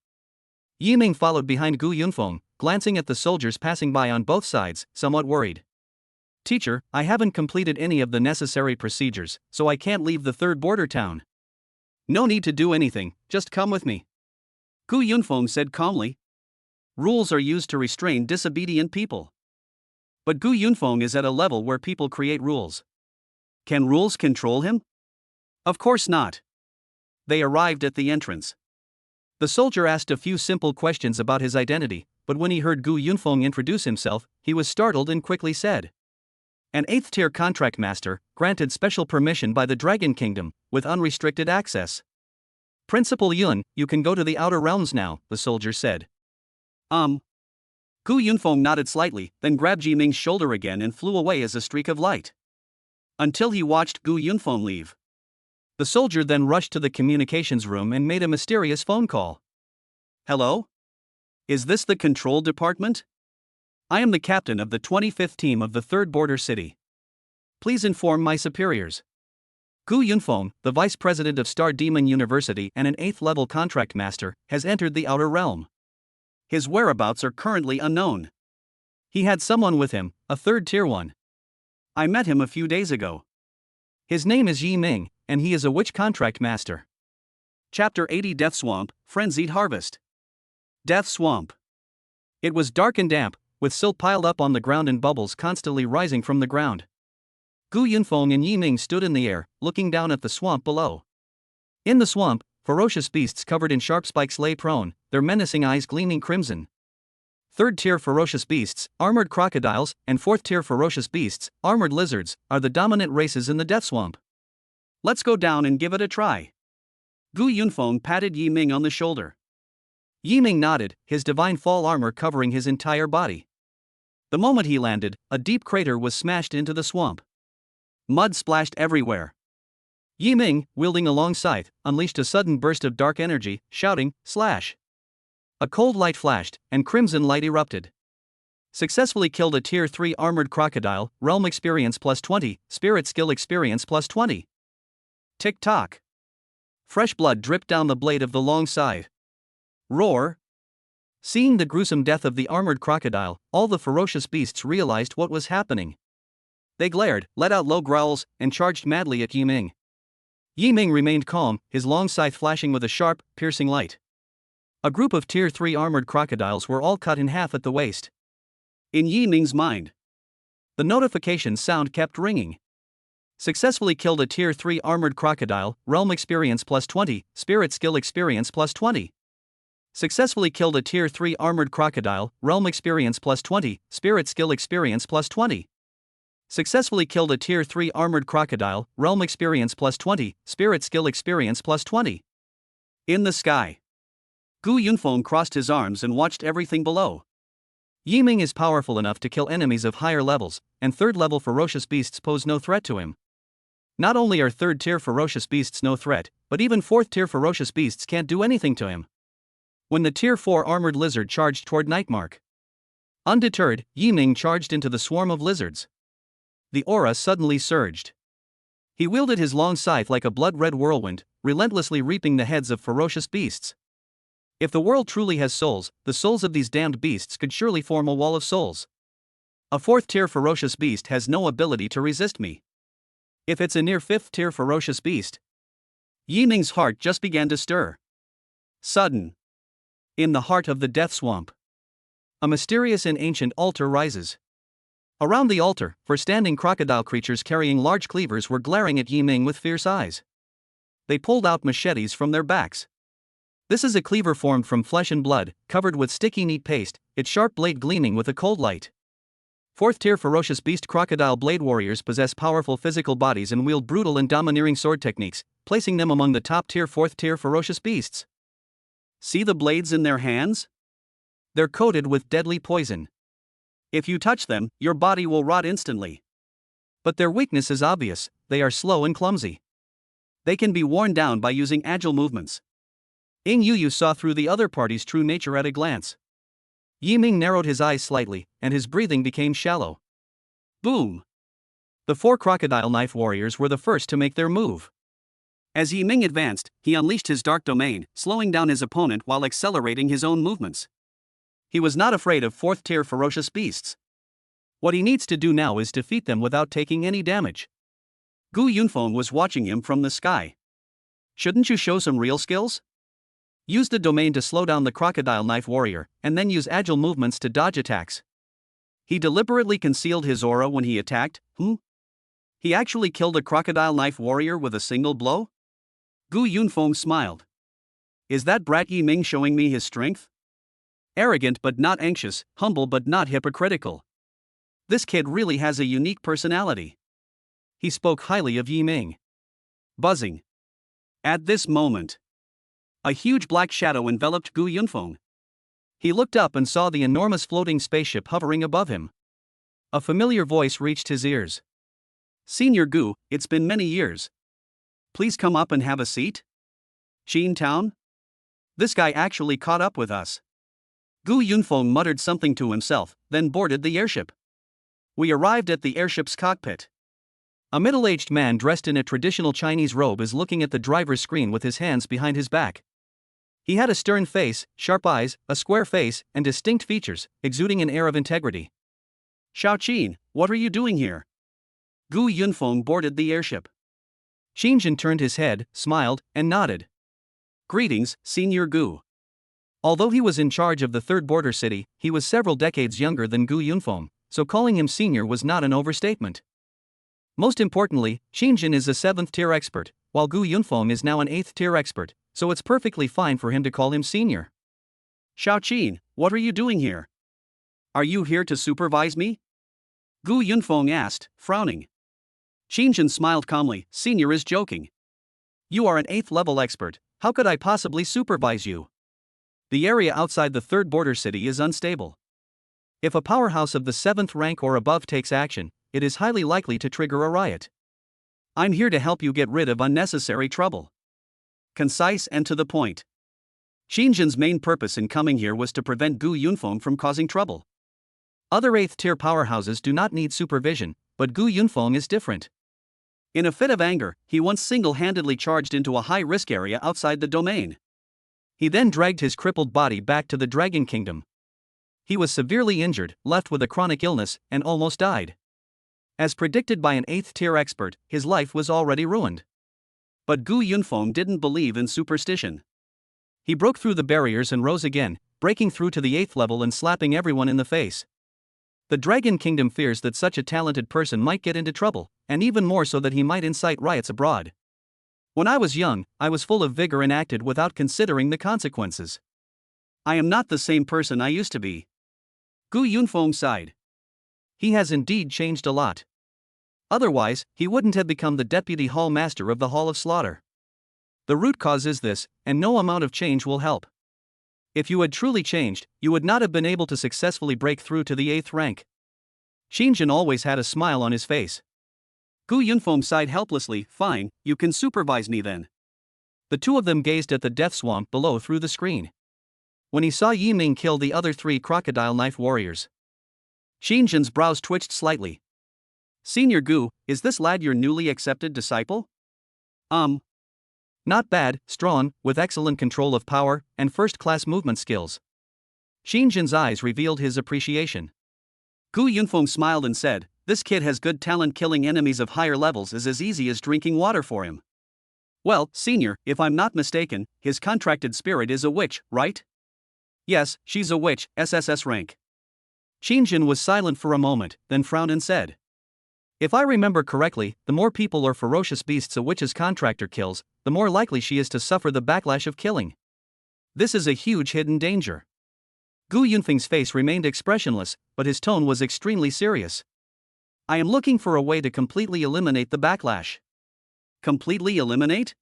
A: Yiming followed behind Gu Yunfeng, glancing at the soldiers passing by on both sides, somewhat worried. Teacher, I haven't completed any of the necessary procedures, so I can't leave the third border town. No need to do anything, just come with me. Gu Yunfeng said calmly. Rules are used to restrain disobedient people. But Gu Yunfeng is at a level where people create rules. Can rules control him? Of course not. They arrived at the entrance. The soldier asked a few simple questions about his identity, but when he heard Gu Yunfeng introduce himself, he was startled and quickly said, an 8th tier contract master, granted special permission by the Dragon Kingdom, with unrestricted access. Principal Yun, you can go to the outer realms now, the soldier said. Gu Yunfeng nodded slightly, then grabbed Yiming's shoulder again and flew away as a streak of light. Until he watched Gu Yunfeng leave. The soldier then rushed to the communications room and made a mysterious phone call. Hello? Is this the control department? I am the captain of the 25th team of the 3rd border city. Please inform my superiors. Gu Yunfeng, the vice president of Star Demon University and an 8th level contract master, has entered the outer realm. His whereabouts are currently unknown. He had someone with him, a 3rd tier one. I met him a few days ago. His name is Yi Ming, and he is a witch contract master. Chapter 80 Death Swamp, Frenzied Harvest. Death Swamp. It was dark and damp, with silt piled up on the ground and bubbles constantly rising from the ground. Gu Yunfeng and Yi Ming stood in the air, looking down at the swamp below. In the swamp, ferocious beasts covered in sharp spikes lay prone, their menacing eyes gleaming crimson. 3rd tier ferocious beasts, armored crocodiles, and 4th tier ferocious beasts, armored lizards, are the dominant races in the Death Swamp. Let's go down and give it a try. Gu Yunfeng patted Yi Ming on the shoulder. Yi Ming nodded, his divine fall armor covering his entire body. The moment he landed, a deep crater was smashed into the swamp. Mud splashed everywhere. Yi Ming, wielding a long scythe, unleashed a sudden burst of dark energy, shouting, slash. A cold light flashed, and crimson light erupted. Successfully killed a tier 3 armored crocodile, realm experience plus 20, spirit skill experience plus 20. Tick-tock. Fresh blood dripped down the blade of the long scythe. Roar. Seeing the gruesome death of the armored crocodile, all the ferocious beasts realized what was happening. They glared, let out low growls, and charged madly at Yi Ming. Yi Ming remained calm, his long scythe flashing with a sharp, piercing light. A group of tier 3 armored crocodiles were all cut in half at the waist. In Yi Ming's mind, the notification sound kept ringing. Successfully killed a tier 3 armored crocodile, realm experience plus 20, spirit skill experience plus 20. Successfully killed a tier 3 armored crocodile, realm experience plus 20, spirit skill experience plus 20. Successfully killed a tier 3 armored crocodile, realm experience plus 20, spirit skill experience plus 20. In the sky. Gu Yunfeng crossed his arms and watched everything below. Yi Ming is powerful enough to kill enemies of higher levels, and 3rd level ferocious beasts pose no threat to him. Not only are 3rd tier ferocious beasts no threat, but even 4th tier ferocious beasts can't do anything to him. When the tier 4 armored lizard charged toward Nightmark. Undeterred, Yi Ming charged into the swarm of lizards. The aura suddenly surged. He wielded his long scythe like a blood-red whirlwind, relentlessly reaping the heads of ferocious beasts. If the world truly has souls, the souls of these damned beasts could surely form a wall of souls. A 4th tier ferocious beast has no ability to resist me. If it's a near 5th tier ferocious beast. Yi Ming's heart just began to stir. Sudden. In the heart of the Death Swamp. A mysterious and ancient altar rises. Around the altar, standing crocodile creatures carrying large cleavers were glaring at Yi Ming with fierce eyes. They pulled out machetes from their backs. This is a cleaver formed from flesh and blood, covered with sticky neat paste, its sharp blade gleaming with a cold light. 4th tier ferocious beast crocodile blade warriors possess powerful physical bodies and wield brutal and domineering sword techniques, placing them among the top tier 4th tier ferocious beasts. See the blades in their hands? They're coated with deadly poison. If you touch them, your body will rot instantly. But their weakness is obvious, they are slow and clumsy. They can be worn down by using agile movements. Ing Yu saw through the other party's true nature at a glance. Yi Ming narrowed his eyes slightly, and his breathing became shallow. Boom! The 4 crocodile knife warriors were the first to make their move. As Yi Ming advanced, he unleashed his dark domain, slowing down his opponent while accelerating his own movements. He was not afraid of 4th tier ferocious beasts. What he needs to do now is defeat them without taking any damage. Gu Yunfeng was watching him from the sky. Shouldn't you show some real skills? Use the domain to slow down the crocodile knife warrior, and then use agile movements to dodge attacks. He deliberately concealed his aura when he attacked. He actually killed a crocodile knife warrior with a single blow? Gu Yunfeng smiled. Is that brat Yi Ming showing me his strength? Arrogant but not anxious, humble but not hypocritical. This kid really has a unique personality. He spoke highly of Yi Ming. Buzzing. At this moment, a huge black shadow enveloped Gu Yunfeng. He looked up and saw the enormous floating spaceship hovering above him. A familiar voice reached his ears. Senior Gu, it's been many years. Please come up and have a seat? Qin Town? This guy actually caught up with us. Gu Yunfeng muttered something to himself, then boarded the airship. We arrived at the airship's cockpit. A middle-aged man dressed in a traditional Chinese robe is looking at the driver's screen with his hands behind his back. He had a stern face, sharp eyes, a square face, and distinct features, exuding an air of integrity. Xiaoqin, what are you doing here? Gu Yunfeng boarded the airship. Xinjin turned his head, smiled, and nodded. Greetings, Senior Gu. Although he was in charge of the third border city, he was several decades younger than Gu Yunfeng, so calling him senior was not an overstatement. Most importantly, Xinjin is a 7th-tier expert, while Gu Yunfeng is now an 8th-tier expert, so it's perfectly fine for him to call him senior. Xiaoqin, what are you doing here? Are you here to supervise me? Gu Yunfeng asked, frowning. Xinjin smiled calmly, senior is joking. You are an 8th-level expert, how could I possibly supervise you? The area outside the third border city is unstable. If a powerhouse of the 7th rank or above takes action, it is highly likely to trigger a riot. I'm here to help you get rid of unnecessary trouble. Concise and to the point. Xinjin's main purpose in coming here was to prevent Gu Yunfeng from causing trouble. Other 8th-tier powerhouses do not need supervision, but Gu Yunfeng is different. In a fit of anger, he once single-handedly charged into a high-risk area outside the domain. He then dragged his crippled body back to the Dragon Kingdom. He was severely injured, left with a chronic illness, and almost died. As predicted by an 8th-tier expert, his life was already ruined. But Gu Yunfeng didn't believe in superstition. He broke through the barriers and rose again, breaking through to the 8th level and slapping everyone in the face. The Dragon Kingdom fears that such a talented person might get into trouble, and even more so that he might incite riots abroad. When I was young, I was full of vigor and acted without considering the consequences. I am not the same person I used to be. Gu Yunfeng sighed. He has indeed changed a lot. Otherwise, he wouldn't have become the deputy hall master of the Hall of Slaughter. The root cause is this, and no amount of change will help. If you had truly changed, you would not have been able to successfully break through to the 8th rank. Xinjin always had a smile on his face. Gu Yunfeng sighed helplessly, fine, you can supervise me then. The two of them gazed at the death swamp below through the screen. When he saw Yi Ming kill the other 3 crocodile knife warriors, Xinjin's brows twitched slightly. Senior Gu, is this lad your newly accepted disciple? Not bad, strong, with excellent control of power, and first-class movement skills. Xinjin's eyes revealed his appreciation. Gu Yunfeng smiled and said, this kid has good talent. Killing enemies of higher levels is as easy as drinking water for him. Well, senior, if I'm not mistaken, his contracted spirit is a witch, right? Yes, she's a witch, SSS rank. Xinjin was silent for a moment, then frowned and said, if I remember correctly, the more people or ferocious beasts a witch's contractor kills, the more likely she is to suffer the backlash of killing. This is a huge hidden danger. Gu Yunfeng's face remained expressionless, but his tone was extremely serious. I am looking for a way to completely eliminate the backlash. Completely eliminate?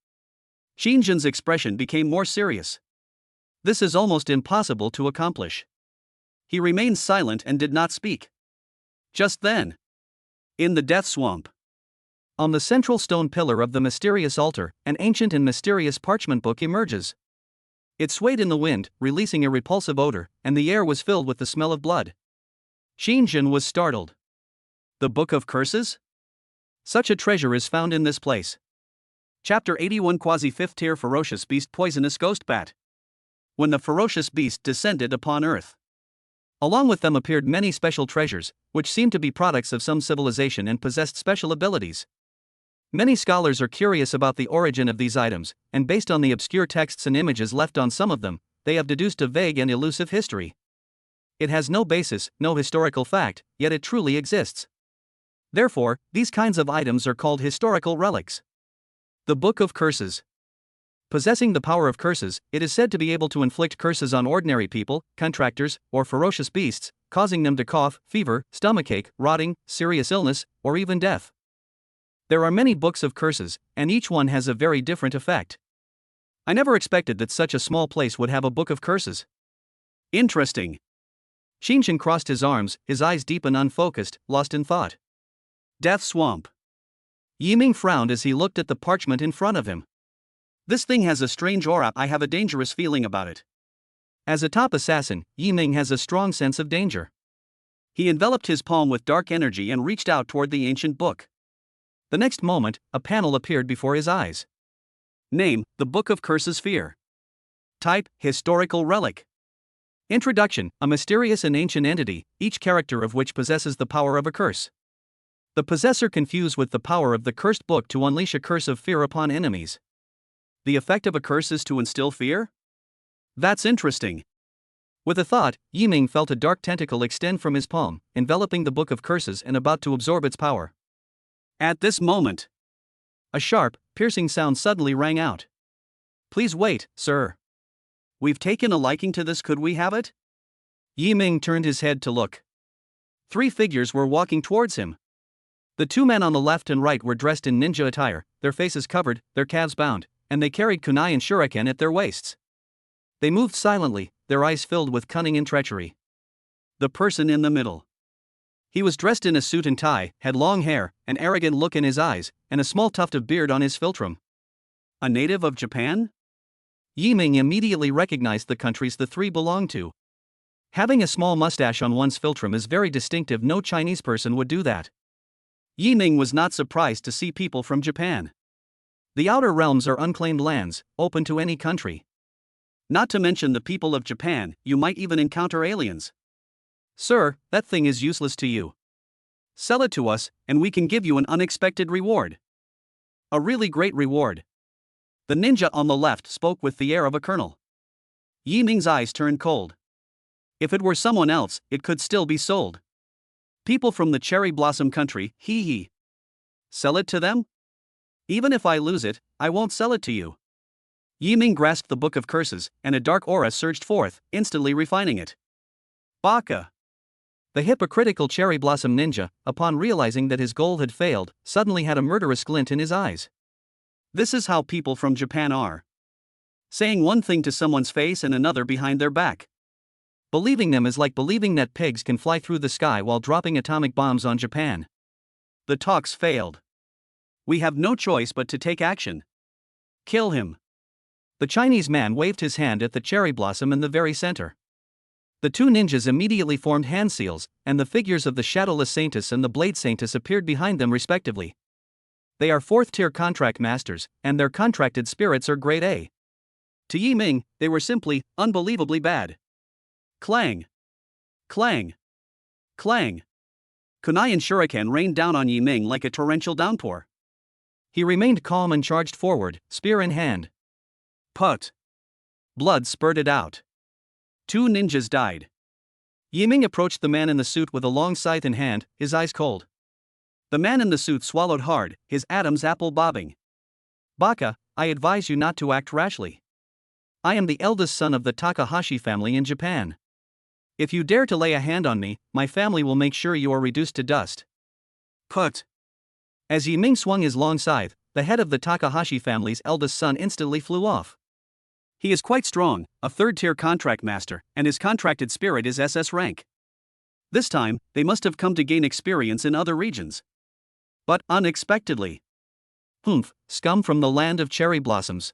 A: Xinjin's expression became more serious. This is almost impossible to accomplish. He remained silent and did not speak. Just then, in the death swamp, on the central stone pillar of the mysterious altar, an ancient and mysterious parchment book emerges. It swayed in the wind, releasing a repulsive odor, and the air was filled with the smell of blood. Xinjin was startled. The Book of Curses? Such a treasure is found in this place. Chapter 81 Quasi-5th Tier Ferocious Beast Poisonous Ghost Bat. When the ferocious beast descended upon Earth. Along with them appeared many special treasures, which seemed to be products of some civilization and possessed special abilities. Many scholars are curious about the origin of these items, and based on the obscure texts and images left on some of them, they have deduced a vague and elusive history. It has no basis, no historical fact, yet it truly exists. Therefore, these kinds of items are called historical relics. The Book of Curses. Possessing the power of curses, it is said to be able to inflict curses on ordinary people, contractors, or ferocious beasts, causing them to cough, fever, stomachache, rotting, serious illness, or even death. There are many books of curses, and each one has a very different effect. I never expected that such a small place would have a book of curses. Interesting. Shinshin crossed his arms, his eyes deep and unfocused, lost in thought. Death Swamp. Yiming frowned as he looked at the parchment in front of him. This thing has a strange aura. I have a dangerous feeling about it. As a top assassin, Yiming has a strong sense of danger. He enveloped his palm with dark energy and reached out toward the ancient book. The next moment, a panel appeared before his eyes. Name: The Book of Curses Fear. Type: Historical Relic. Introduction: A mysterious and ancient entity, each character of which possesses the power of a curse. The possessor confused with the power of the cursed book to unleash a curse of fear upon enemies. The effect of a curse is to instill fear? That's interesting. With a thought, Yiming felt a dark tentacle extend from his palm, enveloping the Book of Curses and about to absorb its power. At this moment, a sharp, piercing sound suddenly rang out. Please wait, sir. We've taken a liking to this. Could we have it? Yiming turned his head to look. 3 figures were walking towards him. The 2 men on the left and right were dressed in ninja attire, their faces covered, their calves bound, and they carried kunai and shuriken at their waists. They moved silently, their eyes filled with cunning and treachery. The person in the middle. He was dressed in a suit and tie, had long hair, an arrogant look in his eyes, and a small tuft of beard on his philtrum. A native of Japan? Yiming immediately recognized the countries the 3 belonged to. Having a small mustache on one's philtrum is very distinctive. No Chinese person would do that. Yiming was not surprised to see people from Japan. The outer realms are unclaimed lands, open to any country. Not to mention the people of Japan, you might even encounter aliens. Sir, that thing is useless to you. Sell it to us, and we can give you an unexpected reward. A really great reward. The ninja on the left spoke with the air of a colonel. Yiming's eyes turned cold. If it were someone else, it could still be sold. People from the cherry blossom country, hee. Sell it to them? Even if I lose it, I won't sell it to you. Yiming grasped the Book of Curses, and a dark aura surged forth, instantly refining it. Baka. The hypocritical cherry blossom ninja, upon realizing that his goal had failed, suddenly had a murderous glint in his eyes. This is how people from Japan are. Saying one thing to someone's face and another behind their back. Believing them is like believing that pigs can fly through the sky while dropping atomic bombs on Japan. The talks failed. We have no choice but to take action. Kill him. The Chinese man waved his hand at the cherry blossom in the very center. The 2 ninjas immediately formed hand seals, and the figures of the shadowless saintess and the blade saintess appeared behind them respectively. They are 4th-tier contract masters, and their contracted spirits are grade A. To Yiming, they were simply, unbelievably bad. Clang. Clang. Clang. Kunai and shuriken rained down on Yiming like a torrential downpour. He remained calm and charged forward, spear in hand. Put. Blood spurted out. 2 ninjas died. Yiming approached the man in the suit with a long scythe in hand, his eyes cold. The man in the suit swallowed hard, his Adam's apple bobbing. Baka, I advise you not to act rashly. I am the eldest son of the Takahashi family in Japan. If you dare to lay a hand on me, my family will make sure you are reduced to dust. Put. As Yiming swung his long scythe, the head of the Takahashi family's eldest son instantly flew off. He is quite strong, a 3rd-tier contract master, and his contracted spirit is SS rank. This time, they must have come to gain experience in other regions. But unexpectedly. Humph, scum from the land of cherry blossoms.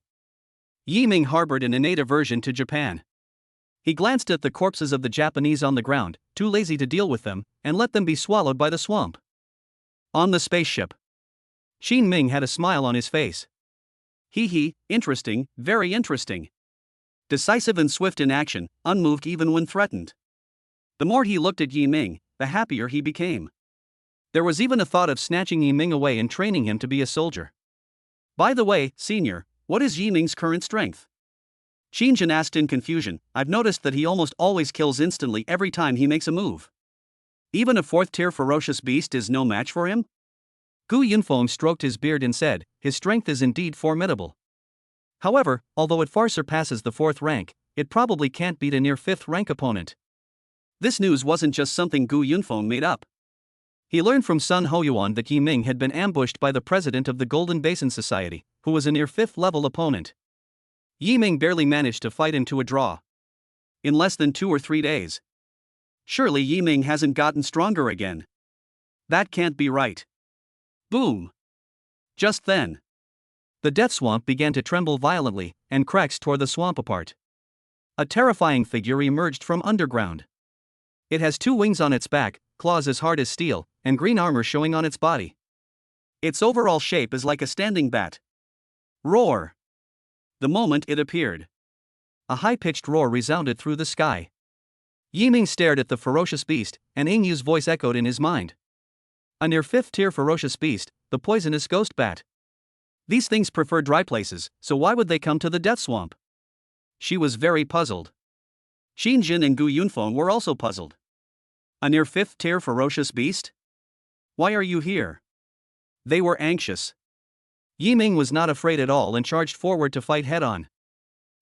A: Yiming harbored an innate aversion to Japan. He glanced at the corpses of the Japanese on the ground, too lazy to deal with them, and let them be swallowed by the swamp. On the spaceship. Xin Ming had a smile on his face. Hee, interesting, very interesting. Decisive and swift in action, unmoved even when threatened. The more he looked at Yi Ming, the happier he became. There was even a thought of snatching Yi Ming away and training him to be a soldier. By the way, senior, what is Yi Ming's current strength? Qin Jin asked in confusion. I've noticed that he almost always kills instantly every time he makes a move. Even a 4th-tier ferocious beast is no match for him? Gu Yunfeng stroked his beard and said, his strength is indeed formidable. However, although it far surpasses the 4th rank, it probably can't beat a near 5th rank opponent. This news wasn't just something Gu Yunfeng made up. He learned from Sun Hoyuan that Yi Ming had been ambushed by the president of the Golden Basin Society, who was a near 5th level opponent. Yi Ming barely managed to fight into a draw. In less than 2 or 3 days. Surely Yi Ming hasn't gotten stronger again. That can't be right. Boom! Just then, the death swamp began to tremble violently, and cracks tore the swamp apart. A terrifying figure emerged from underground. It has 2 wings on its back, claws as hard as steel, and green armor showing on its body. Its overall shape is like a standing bat. Roar! The moment it appeared, a high-pitched roar resounded through the sky. Yi Ming stared at the ferocious beast, and Ing Yu's voice echoed in his mind. A near 5th-tier ferocious beast, the poisonous ghost bat. These things prefer dry places, so why would they come to the death swamp? She was very puzzled. Qin Jin and Gu Yunfeng were also puzzled. A near 5th-tier ferocious beast? Why are you here? They were anxious. Yi Ming was not afraid at all and charged forward to fight head-on.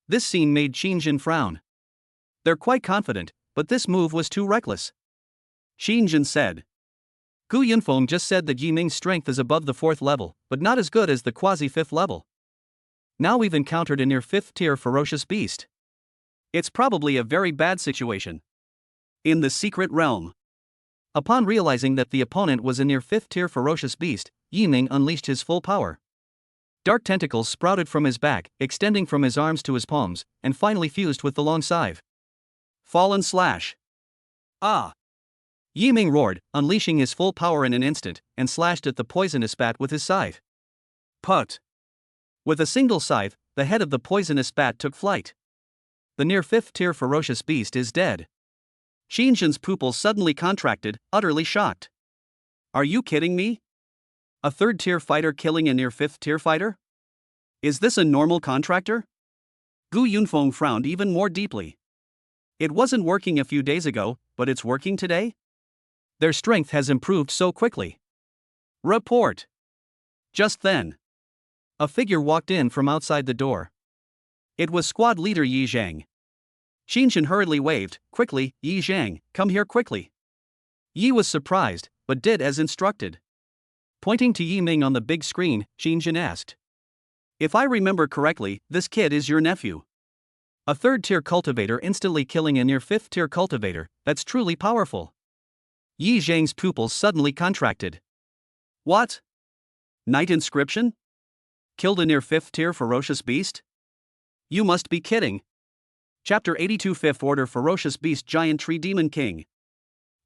A: This scene made Qin Jin frown. They're quite confident, but this move was too reckless. Qin Jin said. Gu Yunfeng just said that Yi Ming's strength is above the 4th level, but not as good as the quasi-5th level. Now we've encountered a near 5th-tier ferocious beast. It's probably a very bad situation. In the secret realm. Upon realizing that the opponent was a near 5th-tier ferocious beast, Yi Ming unleashed his full power. Dark tentacles sprouted from his back, extending from his arms to his palms, and finally fused with the long scythe. Fallen slash. Ah! Yi Ming roared, unleashing his full power in an instant, and slashed at the poisonous bat with his scythe. Put! With a single scythe, the head of the poisonous bat took flight. The near 5th-tier ferocious beast is dead. Qin Jin's pupils suddenly contracted, utterly shocked. Are you kidding me? A 3rd-tier fighter killing a near 5th-tier fighter? Is this a normal contractor? Gu Yunfeng frowned even more deeply. It wasn't working a few days ago, but it's working today? Their strength has improved so quickly. Report! Just then, a figure walked in from outside the door. It was squad leader Yi Zhang. Qin Jin hurriedly waved, quickly, Yi Zhang, come here quickly. Yi was surprised, but did as instructed. Pointing to Yi Ming on the big screen, Qin Jin asked. If I remember correctly, this kid is your nephew. A 3rd-tier cultivator instantly killing a near 5th-tier cultivator, that's truly powerful. Yi Zhang's pupils suddenly contracted. What? Night Inscription? Killed a near 5th-tier ferocious beast? You must be kidding. Chapter 82 5th Order Ferocious Beast Giant Tree Demon King.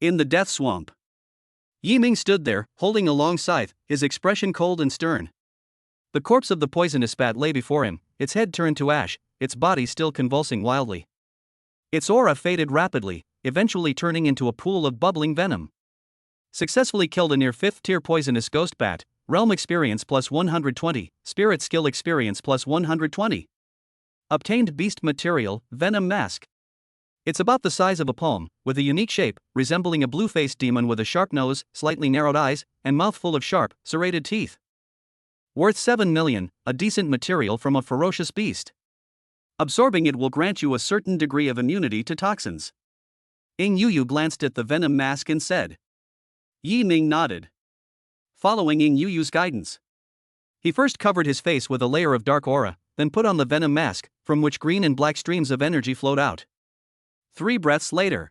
A: In the Death Swamp. Yi Ming stood there, holding a long scythe, his expression cold and stern. The corpse of the poisonous bat lay before him, its head turned to ash, its body still convulsing wildly. Its aura faded rapidly, eventually turning into a pool of bubbling venom. Successfully killed a near 5th-tier poisonous ghost bat, realm experience plus 120, spirit skill experience plus 120. Obtained beast material, venom mask. It's about the size of a palm, with a unique shape, resembling a blue-faced demon with a sharp nose, slightly narrowed eyes, and mouth full of sharp, serrated teeth. Worth 7 million, a decent material from a ferocious beast. Absorbing it will grant you a certain degree of immunity to toxins. Ing Yu glanced at the venom mask and said. Yi Ming nodded. Following Ing Yu's guidance, he first covered his face with a layer of dark aura, then put on the venom mask, from which green and black streams of energy flowed out. 3 breaths later,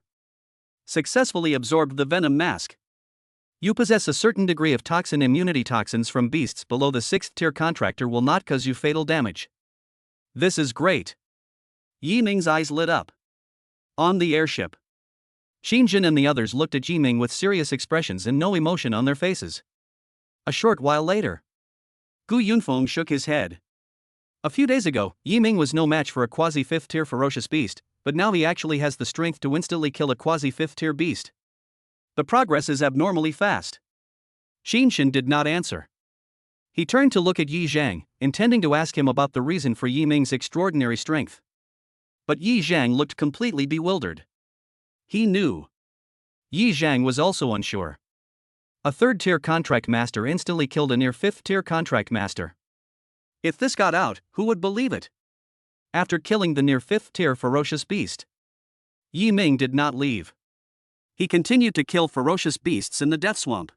A: successfully absorbed the venom mask. You possess a certain degree of toxin immunity. Toxins from beasts below the 6th-tier contractor will not cause you fatal damage. This is great. Yi Ming's eyes lit up. On the airship, Qin Jin and the others looked at Yi Ming with serious expressions and no emotion on their faces. A short while later, Gu Yunfeng shook his head. A few days ago, Yi Ming was no match for a quasi-5th-tier ferocious beast, but now he actually has the strength to instantly kill a quasi-5th tier beast. The progress is abnormally fast. Xinshan did not answer. He turned to look at Yi Zhang, intending to ask him about the reason for Yi Ming's extraordinary strength. But Yi Zhang looked completely bewildered. He knew. Yi Zhang was also unsure. A 3rd-tier contract master instantly killed a near 5th-tier contract master. If this got out, who would believe it? After killing the near 5th-tier ferocious beast, Yi Ming did not leave. He continued to kill ferocious beasts in the death swamp.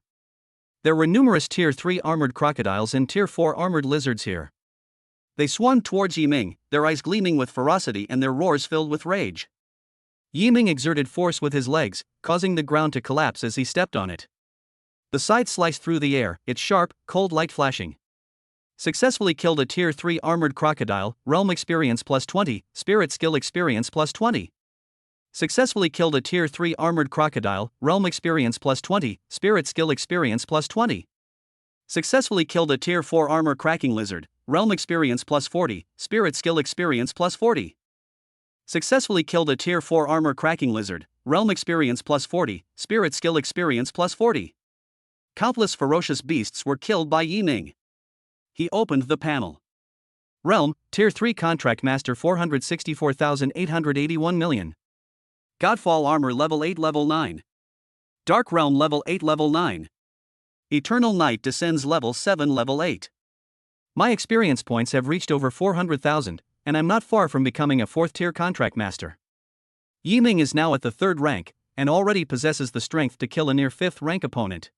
A: There were numerous tier 3 armored crocodiles and tier 4 armored lizards here. They swarmed towards Yi Ming, their eyes gleaming with ferocity and their roars filled with rage. Yi Ming exerted force with his legs, causing the ground to collapse as he stepped on it. The side sliced through the air, its sharp, cold light flashing. Successfully killed a tier 3 armored crocodile, realm experience plus 20, spirit skill experience plus 20. Successfully killed a tier 3 armored crocodile, realm experience plus 20, spirit skill experience plus 20. Successfully killed a tier 4 armor cracking lizard, realm experience plus 40, spirit skill experience plus 40. Successfully killed a tier 4 armor cracking lizard, realm experience plus 40, spirit skill experience plus 40. Countless ferocious beasts were killed by Yi Ming. He opened the panel. Realm, tier 3 contract master 464,881 million. Godfall armor level 8 level 9. Dark realm level 8 level 9. Eternal night descends level 7 level 8. My experience points have reached over 400,000, and I'm not far from becoming a 4th tier contract master. Yi Ming is now at the 3rd rank, and already possesses the strength to kill a near 5th rank opponent.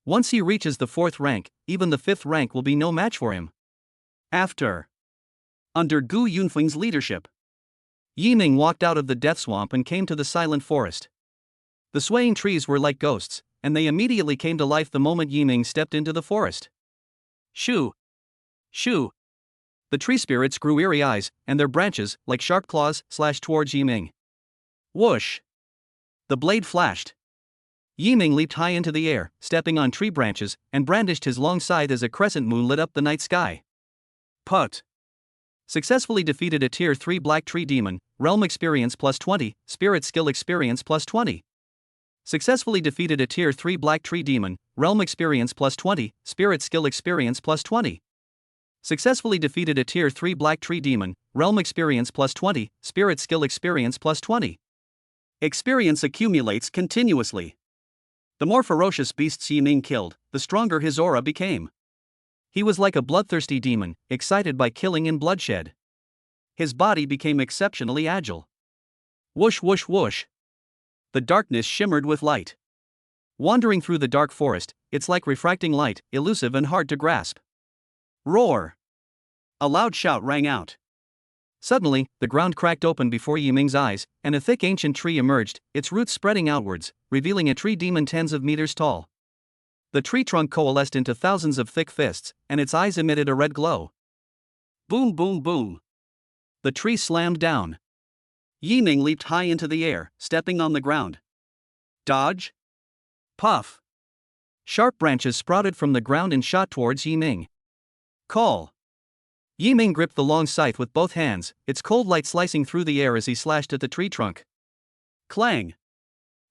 A: Once he reaches the 4th rank, even the 5th rank will be no match for him. Under Gu Yunfeng's leadership, Yi Ming walked out of the death swamp and came to the silent forest. The swaying trees were like ghosts, and they immediately came to life the moment Yi Ming stepped into the forest. Shoo! Shoo! The tree spirits grew eerie eyes, and their branches, like sharp claws, slashed towards Yi Ming. Whoosh! The blade flashed. Yi Ming leaped high into the air, stepping on tree branches, and brandished his long scythe as a crescent moon lit up the night sky. Put! Successfully defeated a tier 3 black tree demon, realm experience plus 20, spirit skill experience plus 20. Successfully defeated a tier 3 black tree demon, realm experience plus 20, spirit skill experience plus 20. Successfully defeated a tier 3 black tree demon, realm experience plus 20, spirit skill experience plus 20. Experience accumulates continuously. The more ferocious beasts Yi Ming killed, the stronger his aura became. He was like a bloodthirsty demon, excited by killing and bloodshed. His body became exceptionally agile. Whoosh whoosh whoosh. The darkness shimmered with light. Wandering through the dark forest, it's like refracting light, elusive and hard to grasp. Roar! A loud shout rang out. Suddenly, the ground cracked open before Yi Ming's eyes, and a thick ancient tree emerged, its roots spreading outwards, revealing a tree demon tens of meters tall. The tree trunk coalesced into thousands of thick fists, and its eyes emitted a red glow. Boom boom boom. The tree slammed down. Yi Ming leaped high into the air, stepping on the ground. Dodge. Puff. Sharp branches sprouted from the ground and shot towards Yi Ming. Call. Yi Ming gripped the long scythe with both hands, its cold light slicing through the air as he slashed at the tree trunk. Clang.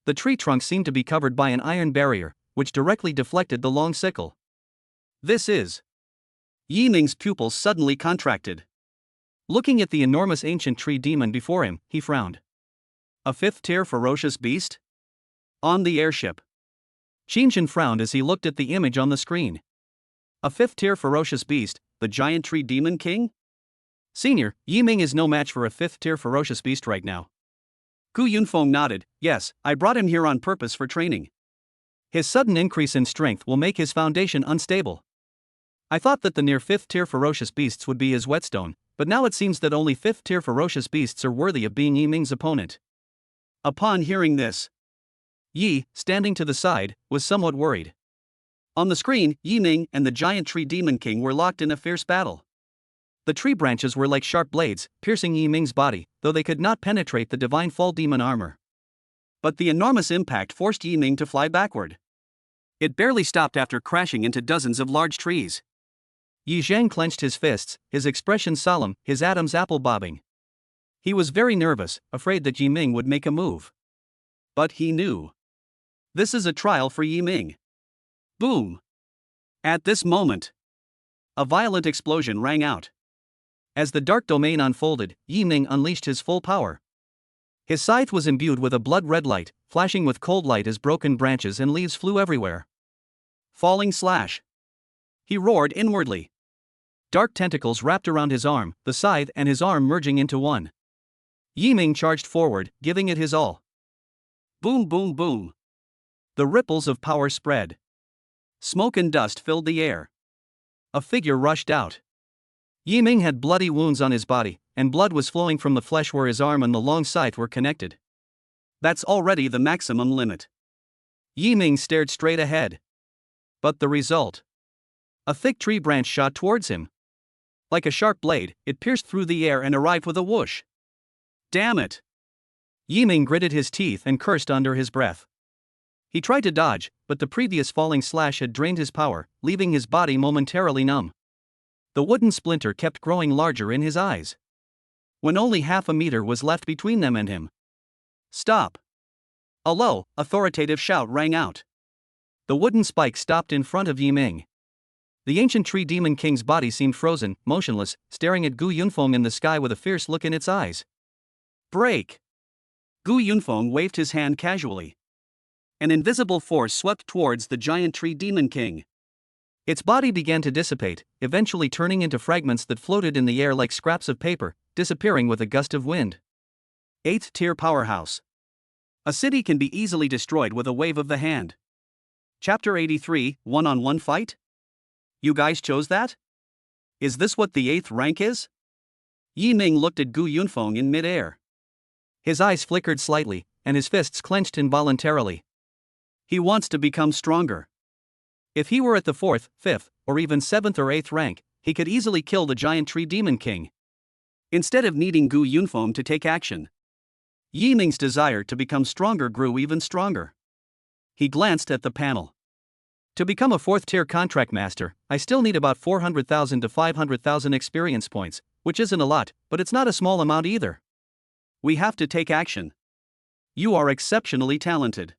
A: The tree trunk seemed to be covered by an iron barrier, which directly deflected the long sickle. This is. Yi Ming's pupils suddenly contracted. Looking at the enormous ancient tree demon before him, he frowned. A 5th tier ferocious beast? On the airship. Xinshan frowned as he looked at the image on the screen. A 5th tier ferocious beast, the giant tree demon king? Senior, Yi Ming is no match for a 5th tier ferocious beast right now. Gu Yunfeng nodded. Yes, I brought him here on purpose for training. His sudden increase in strength will make his foundation unstable. I thought that the near 5th tier ferocious beasts would be his whetstone, but now it seems that only 5th tier ferocious beasts are worthy of being Yi Ming's opponent. Upon hearing this, Yi, standing to the side, was somewhat worried. On the screen, Yi Ming and the giant tree demon king were locked in a fierce battle. The tree branches were like sharp blades, piercing Yi Ming's body, though they could not penetrate the divine fall demon armor. But the enormous impact forced Yi Ming to fly backward. It barely stopped after crashing into dozens of large trees. Yi Zhang clenched his fists, his expression solemn, his Adam's apple bobbing. He was very nervous, afraid that Yiming would make a move. But he knew. This is a trial for Yiming. Boom! At this moment, a violent explosion rang out. As the dark domain unfolded, Yiming unleashed his full power. His scythe was imbued with a blood-red light, flashing with cold light as broken branches and leaves flew everywhere. Falling slash. He roared inwardly. Dark tentacles wrapped around his arm, the scythe and his arm merging into one. Yiming charged forward, giving it his all. Boom, boom, boom. The ripples of power spread. Smoke and dust filled the air. A figure rushed out. Yiming had bloody wounds on his body, and blood was flowing from the flesh where his arm and the long scythe were connected. That's already the maximum limit. Yiming stared straight ahead. But the result? A thick tree branch shot towards him. Like a sharp blade, it pierced through the air and arrived with a whoosh. Damn it! Yiming gritted his teeth and cursed under his breath. He tried to dodge, but the previous falling slash had drained his power, leaving his body momentarily numb. The wooden splinter kept growing larger in his eyes. When only half a meter was left between them and him. Stop! A low, authoritative shout rang out. The wooden spike stopped in front of Yiming. The ancient tree demon king's body seemed frozen, motionless, staring at Gu Yunfeng in the sky with a fierce look in its eyes. Break! Gu Yunfeng waved his hand casually. An invisible force swept towards the giant tree demon king. Its body began to dissipate, eventually turning into fragments that floated in the air like scraps of paper, disappearing with a gust of wind. 8th tier powerhouse. A city can be easily destroyed with a wave of the hand. Chapter 83, One-on-one fight? You guys chose that? Is this what the 8th rank is? Yiming looked at Gu Yunfeng in mid-air. His eyes flickered slightly, and his fists clenched involuntarily. He wants to become stronger. If he were at the 4th, 5th, or even 7th or 8th rank, he could easily kill the giant tree demon king. Instead of needing Gu Yunfeng to take action, Yiming's desire to become stronger grew even stronger. He glanced at the panel. To become a 4th tier contract master, I still need about 400,000 to 500,000 experience points, which isn't a lot, but it's not a small amount either. We have to take action. You are exceptionally talented.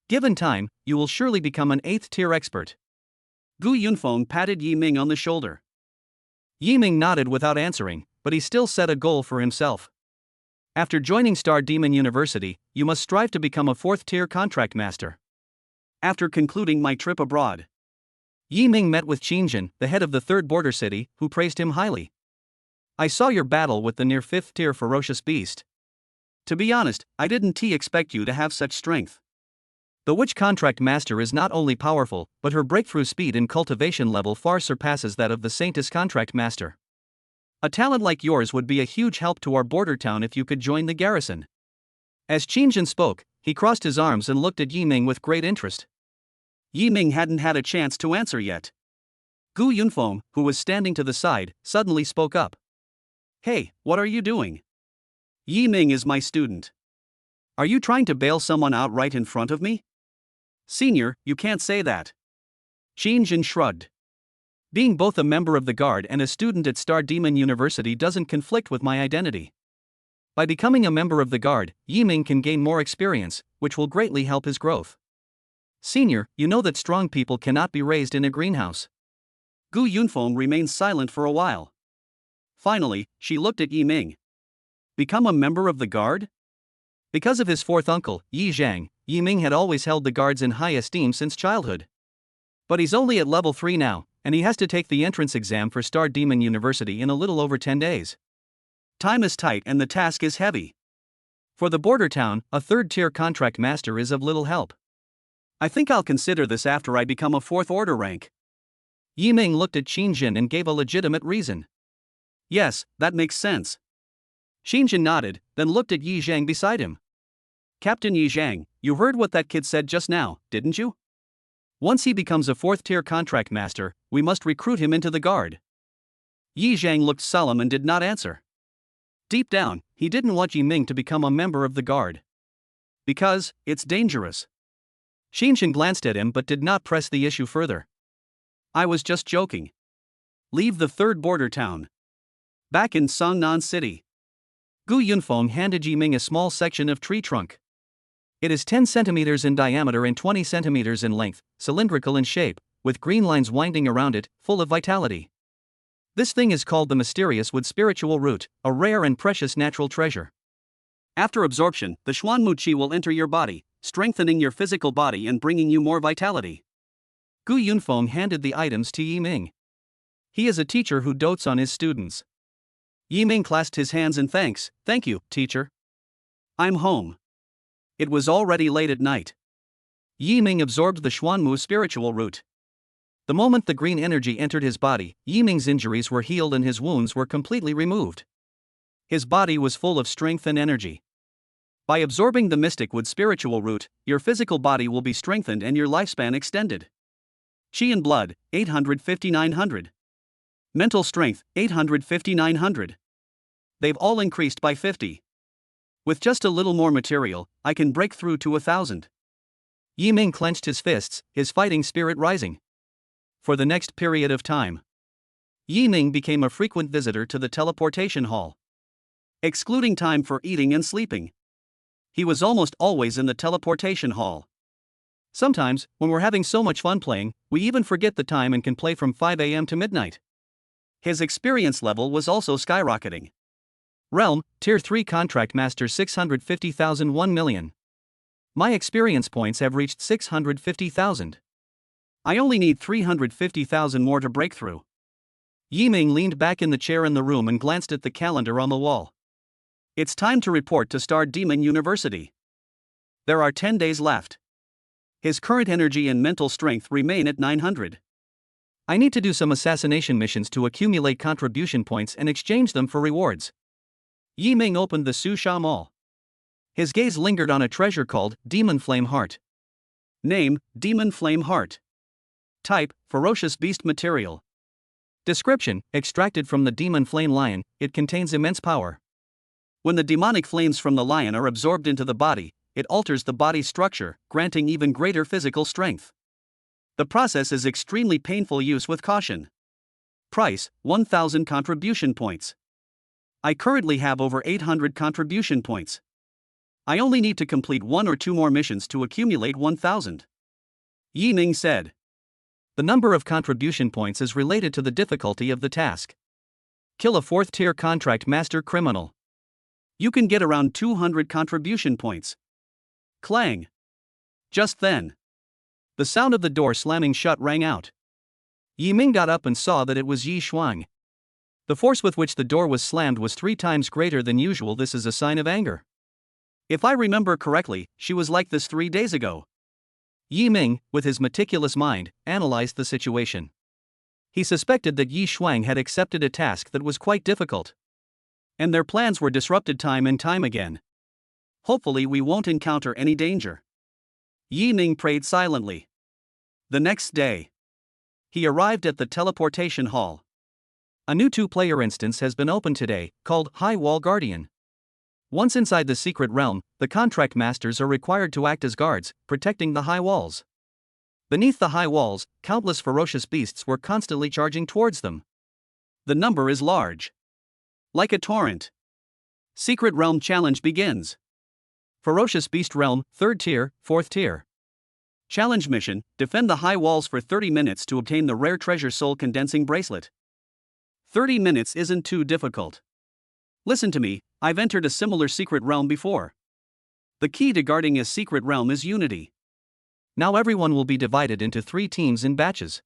A: Given time, you will surely become an 8th tier expert. Gu Yunfeng patted Yiming on the shoulder. Yiming nodded without answering, but he still set a goal for himself. After joining Star Demon University, you must strive to become a 4th tier contract master. After concluding my trip abroad, Yiming met with Qingjin, the head of the 3rd border city, who praised him highly. I saw your battle with the near 5th tier ferocious beast. To be honest, I didn't expect you to have such strength. The witch contract master is not only powerful, but her breakthrough speed and cultivation level far surpasses that of the saintess contract master. A talent like yours would be a huge help to our border town if you could join the garrison. As Qingjin spoke, he crossed his arms and looked at Yiming with great interest. Yiming hadn't had a chance to answer yet. Gu Yunfeng, who was standing to the side, suddenly spoke up. Hey, what are you doing? Yiming is my student. Are you trying to bail someone out right in front of me? Senior, you can't say that. Qingjin shrugged. Being both a member of the Guard and a student at Star Demon University doesn't conflict with my identity. By becoming a member of the Guard, Yiming can gain more experience, which will greatly help his growth. Senior, you know that strong people cannot be raised in a greenhouse. Gu Yunfeng remained silent for a while. Finally, she looked at Yiming. Become a member of the Guard? Because of his 4th uncle, Yi Zhang, Yiming had always held the guards in high esteem since childhood. But he's only at level 3 now, and he has to take the entrance exam for Star Demon University in a little over 10 days. Time is tight and the task is heavy. For the border town, a 3rd tier contract master is of little help. I think I'll consider this after I become a 4th order rank. Yiming looked at Qingjin and gave a legitimate reason. Yes, that makes sense. Qingjin nodded, then looked at Yi Zhang beside him. Captain Yi Zhang, you heard what that kid said just now, didn't you? Once he becomes a 4th tier contract master, we must recruit him into the Guard. Yi Zhang looked solemn and did not answer. Deep down, he didn't want Yiming to become a member of the Guard. Because, it's dangerous. Qingjin glanced at him but did not press the issue further. I was just joking. Leave the 3rd border town. Back in Songnan City. Gu Yunfeng handed Yi Ming a small section of tree trunk. It is 10 centimeters in diameter and 20 centimeters in length, cylindrical in shape, with green lines winding around it, full of vitality. This thing is called the mysterious wood spiritual root, a rare and precious natural treasure. After absorption, the Xuanmu Qi will enter your body, strengthening your physical body and bringing you more vitality. Gu Yunfeng handed the items to Yi Ming. He is a teacher who dotes on his students. Yi Ming clasped his hands in thanks. Thank you, teacher. I'm home. It was already late at night. Yi Ming absorbed the Xuanmu spiritual root. The moment the green energy entered his body, Yi Ming's injuries were healed and his wounds were completely removed. His body was full of strength and energy. By absorbing the mystic wood spiritual root, your physical body will be strengthened and your lifespan extended. Qi and blood, 850-900. Mental strength, 850-900. They've all increased by 50. With just a little more material, I can break through to 1,000. Yi Ming clenched his fists, his fighting spirit rising. For the next period of time, Yi Ming became a frequent visitor to the teleportation hall. Excluding time for eating and sleeping, he was almost always in the teleportation hall. Sometimes, when we're having so much fun playing, we even forget the time and can play from 5 a.m. to midnight. His experience level was also skyrocketing. Realm, Tier 3 Contract Master 650,000 1 million. My experience points have reached 650,000. I only need 350,000 more to break through. Yi Ming leaned back in the chair in the room and glanced at the calendar on the wall. It's time to report to Star Demon University. There are 10 days left. His current energy and mental strength remain at 900. I need to do some assassination missions to accumulate contribution points and exchange them for rewards. Yi Ming opened the Su Sha Mall. His gaze lingered on a treasure called Demon Flame Heart. Name, Demon Flame Heart. Type, Ferocious Beast Material. Description, extracted from the Demon Flame Lion, it contains immense power. When the demonic flames from the lion are absorbed into the body, it alters the body's structure, granting even greater physical strength. The process is extremely painful. Use with caution. Price, 1,000 contribution points. I currently have over 800 contribution points. I only need to complete 1 or 2 more missions to accumulate 1,000. Yi Ming said. The number of contribution points is related to the difficulty of the task. Kill a 4th tier contract master criminal. You can get around 200 contribution points. Clang. Just then, the sound of the door slamming shut rang out. Yi Ming got up and saw that it was Yi Shuang. The force with which the door was slammed was 3 times greater than usual. This is a sign of anger. If I remember correctly, she was like this 3 days ago. Yi Ming, with his meticulous mind, analyzed the situation. He suspected that Yi Shuang had accepted a task that was quite difficult. And their plans were disrupted time and time again. Hopefully we won't encounter any danger. Yi Ming prayed silently. The next day, he arrived at the teleportation hall. A new 2-player instance has been opened today, called High Wall Guardian. Once inside the secret realm, the contract masters are required to act as guards, protecting the high walls. Beneath the high walls, countless ferocious beasts were constantly charging towards them. The number is large. Like a torrent. Secret Realm Challenge begins. Ferocious Beast Realm, 3rd tier, 4th tier. Challenge mission, defend the high walls for 30 minutes to obtain the rare treasure soul condensing bracelet. 30 minutes isn't too difficult. Listen to me, I've entered a similar secret realm before. The key to guarding a secret realm is unity. Now everyone will be divided into 3 teams in batches.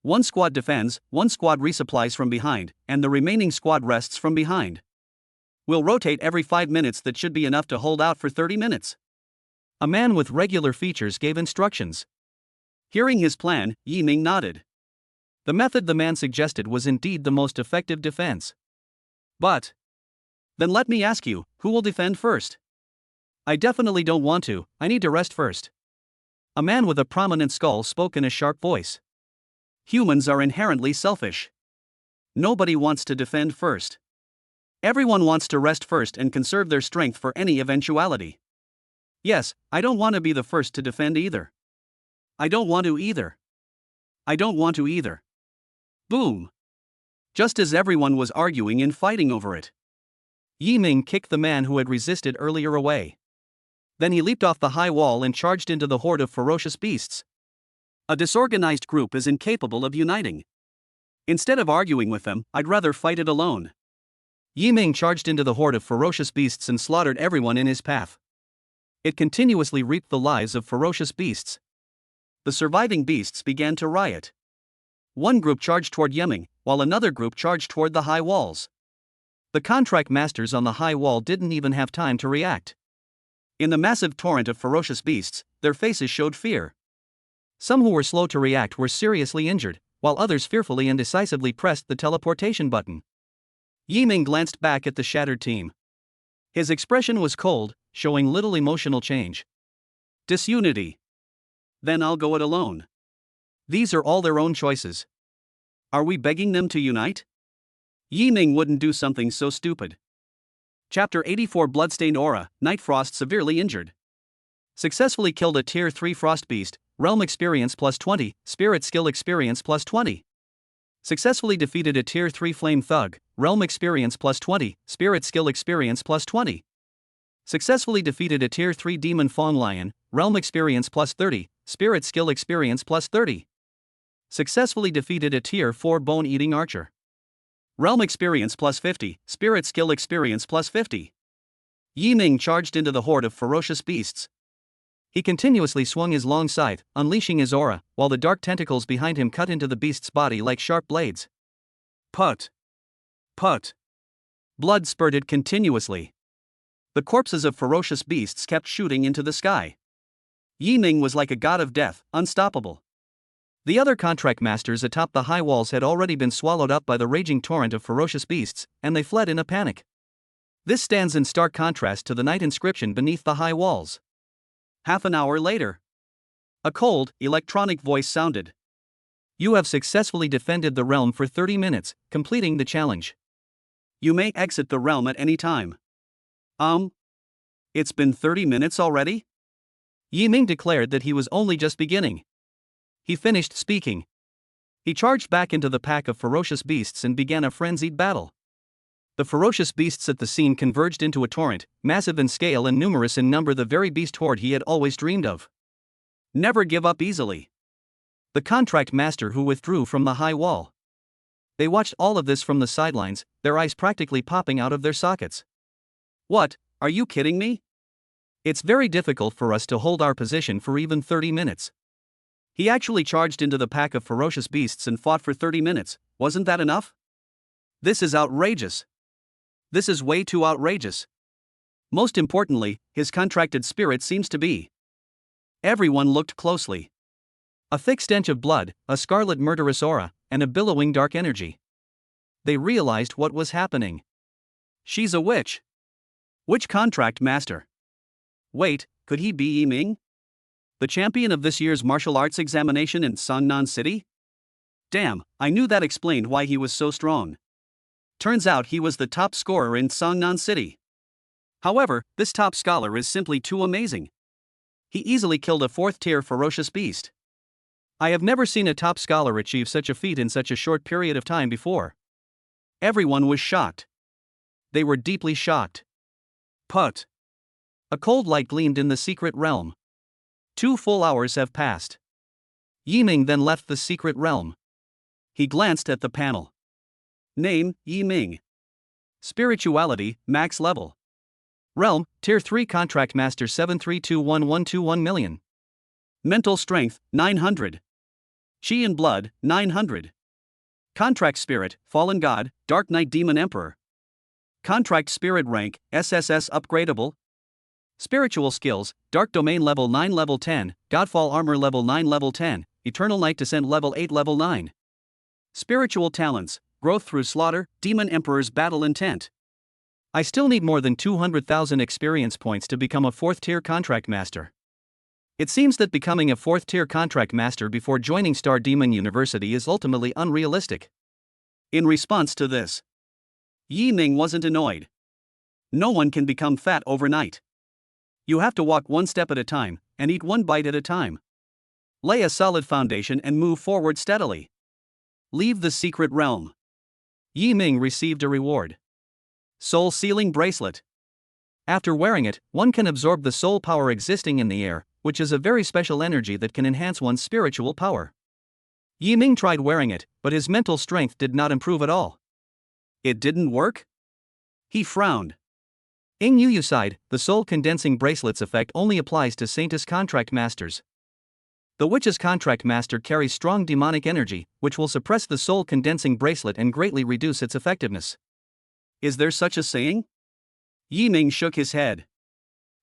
A: 1 squad defends, 1 squad resupplies from behind, and the remaining squad rests from behind. We'll rotate every 5 minutes. That should be enough to hold out for 30 minutes. A man with regular features gave instructions. Hearing his plan, Yi Ming nodded. The method the man suggested was indeed the most effective defense. But then let me ask you, who will defend first? I definitely don't want to, I need to rest first. A man with a prominent skull spoke in a sharp voice. Humans are inherently selfish. Nobody wants to defend first. Everyone wants to rest first and conserve their strength for any eventuality. Yes, I don't want to be the first to defend either. I don't want to either. I don't want to either. Boom. Just as everyone was arguing and fighting over it, Yi Ming kicked the man who had resisted earlier away. Then he leaped off the high wall and charged into the horde of ferocious beasts. A disorganized group is incapable of uniting. Instead of arguing with them, I'd rather fight it alone. Yi Ming charged into the horde of ferocious beasts and slaughtered everyone in his path. It continuously reaped the lives of ferocious beasts. The surviving beasts began to riot. One group charged toward Yiming, while another group charged toward the high walls. The contract masters on the high wall didn't even have time to react. In the massive torrent of ferocious beasts, their faces showed fear. Some who were slow to react were seriously injured, while others fearfully and decisively pressed the teleportation button. Yi Ming glanced back at the shattered team. His expression was cold, showing little emotional change. Disunity. Then I'll go it alone. These are all their own choices. Are we begging them to unite? Yi Ming wouldn't do something so stupid. Chapter 84 Bloodstained Aura, Night Frost severely injured. Successfully killed a Tier 3 Frost Beast, Realm Experience plus 20, Spirit Skill Experience plus 20. Successfully defeated a Tier 3 Flame Thug, Realm Experience plus 20, Spirit Skill Experience plus 20. Successfully defeated a Tier 3 Demon Fawn Lion, Realm Experience plus 30, Spirit Skill Experience plus 30. Successfully defeated a Tier 4 Bone Eating Archer. Realm Experience plus 50, Spirit Skill Experience plus 50. Yi Ming charged into the horde of ferocious beasts. He continuously swung his long scythe, unleashing his aura, while the dark tentacles behind him cut into the beast's body like sharp blades. Put! Put! Blood spurted continuously. The corpses of ferocious beasts kept shooting into the sky. Yi Ming was like a god of death, unstoppable. The other contract masters atop the high walls had already been swallowed up by the raging torrent of ferocious beasts, and they fled in a panic. This stands in stark contrast to the night inscription beneath the high walls. Half an hour later, a cold, electronic voice sounded. You have successfully defended the realm for 30 minutes, completing the challenge. You may exit the realm at any time. It's been 30 minutes already? Yi Ming declared that he was only just beginning. He finished speaking. He charged back into the pack of ferocious beasts and began a frenzied battle. The ferocious beasts at the scene converged into a torrent, massive in scale and numerous in number, the very beast horde he had always dreamed of. Never give up easily. The contract master who withdrew from the high wall. They watched all of this from the sidelines, their eyes practically popping out of their sockets. What, are you kidding me? It's very difficult for us to hold our position for even 30 minutes. He actually charged into the pack of ferocious beasts and fought for 30 minutes, wasn't that enough? This is outrageous. This is way too outrageous. Most importantly, his contracted spirit seems to be. Everyone looked closely. A thick stench of blood, a scarlet murderous aura, and a billowing dark energy. They realized what was happening. She's a witch. Which contract master? Wait, could he be Yi Ming? The champion of this year's martial arts examination in Sangnan City? Damn, I knew that explained why he was so strong. Turns out he was the top scorer in Sangnan City. However, this top scholar is simply too amazing. He easily killed a 4th-tier ferocious beast. I have never seen a top scholar achieve such a feat in such a short period of time before. Everyone was shocked. They were deeply shocked. Put! A cold light gleamed in the secret realm. 2 full hours have passed. Yi Ming then left the secret realm. He glanced at the panel. Name, Yi Ming. Spirituality, max level. Realm, Tier 3 Contract Master 7321121 million. Mental strength, 900. Chi and blood, 900. Contract spirit, Fallen God, Dark Knight Demon Emperor. Contract spirit rank, SSS upgradable. Spiritual skills, Dark Domain level 9 level 10, Godfall Armor level 9 level 10, Eternal Night Descent level 8 level 9. Spiritual talents, Growth through slaughter, Demon Emperor's battle intent. I still need more than 200,000 experience points to become a 4th-tier contract master. It seems that becoming a 4th-tier contract master before joining Star Demon University is ultimately unrealistic. In response to this, Yi Ming wasn't annoyed. No one can become fat overnight. You have to walk one step at a time, and eat one bite at a time. Lay a solid foundation and move forward steadily. Leave the secret realm. Yi Ming received a reward. Soul Sealing Bracelet. After wearing it, one can absorb the soul power existing in the air, which is a very special energy that can enhance one's spiritual power. Yi Ming tried wearing it, but his mental strength did not improve at all. It didn't work? He frowned. Ing Yu sighed, the soul condensing bracelet's effect only applies to saintess contract masters. The witch's contract master carries strong demonic energy, which will suppress the soul condensing bracelet and greatly reduce its effectiveness. Is there such a saying? Yi Ming shook his head.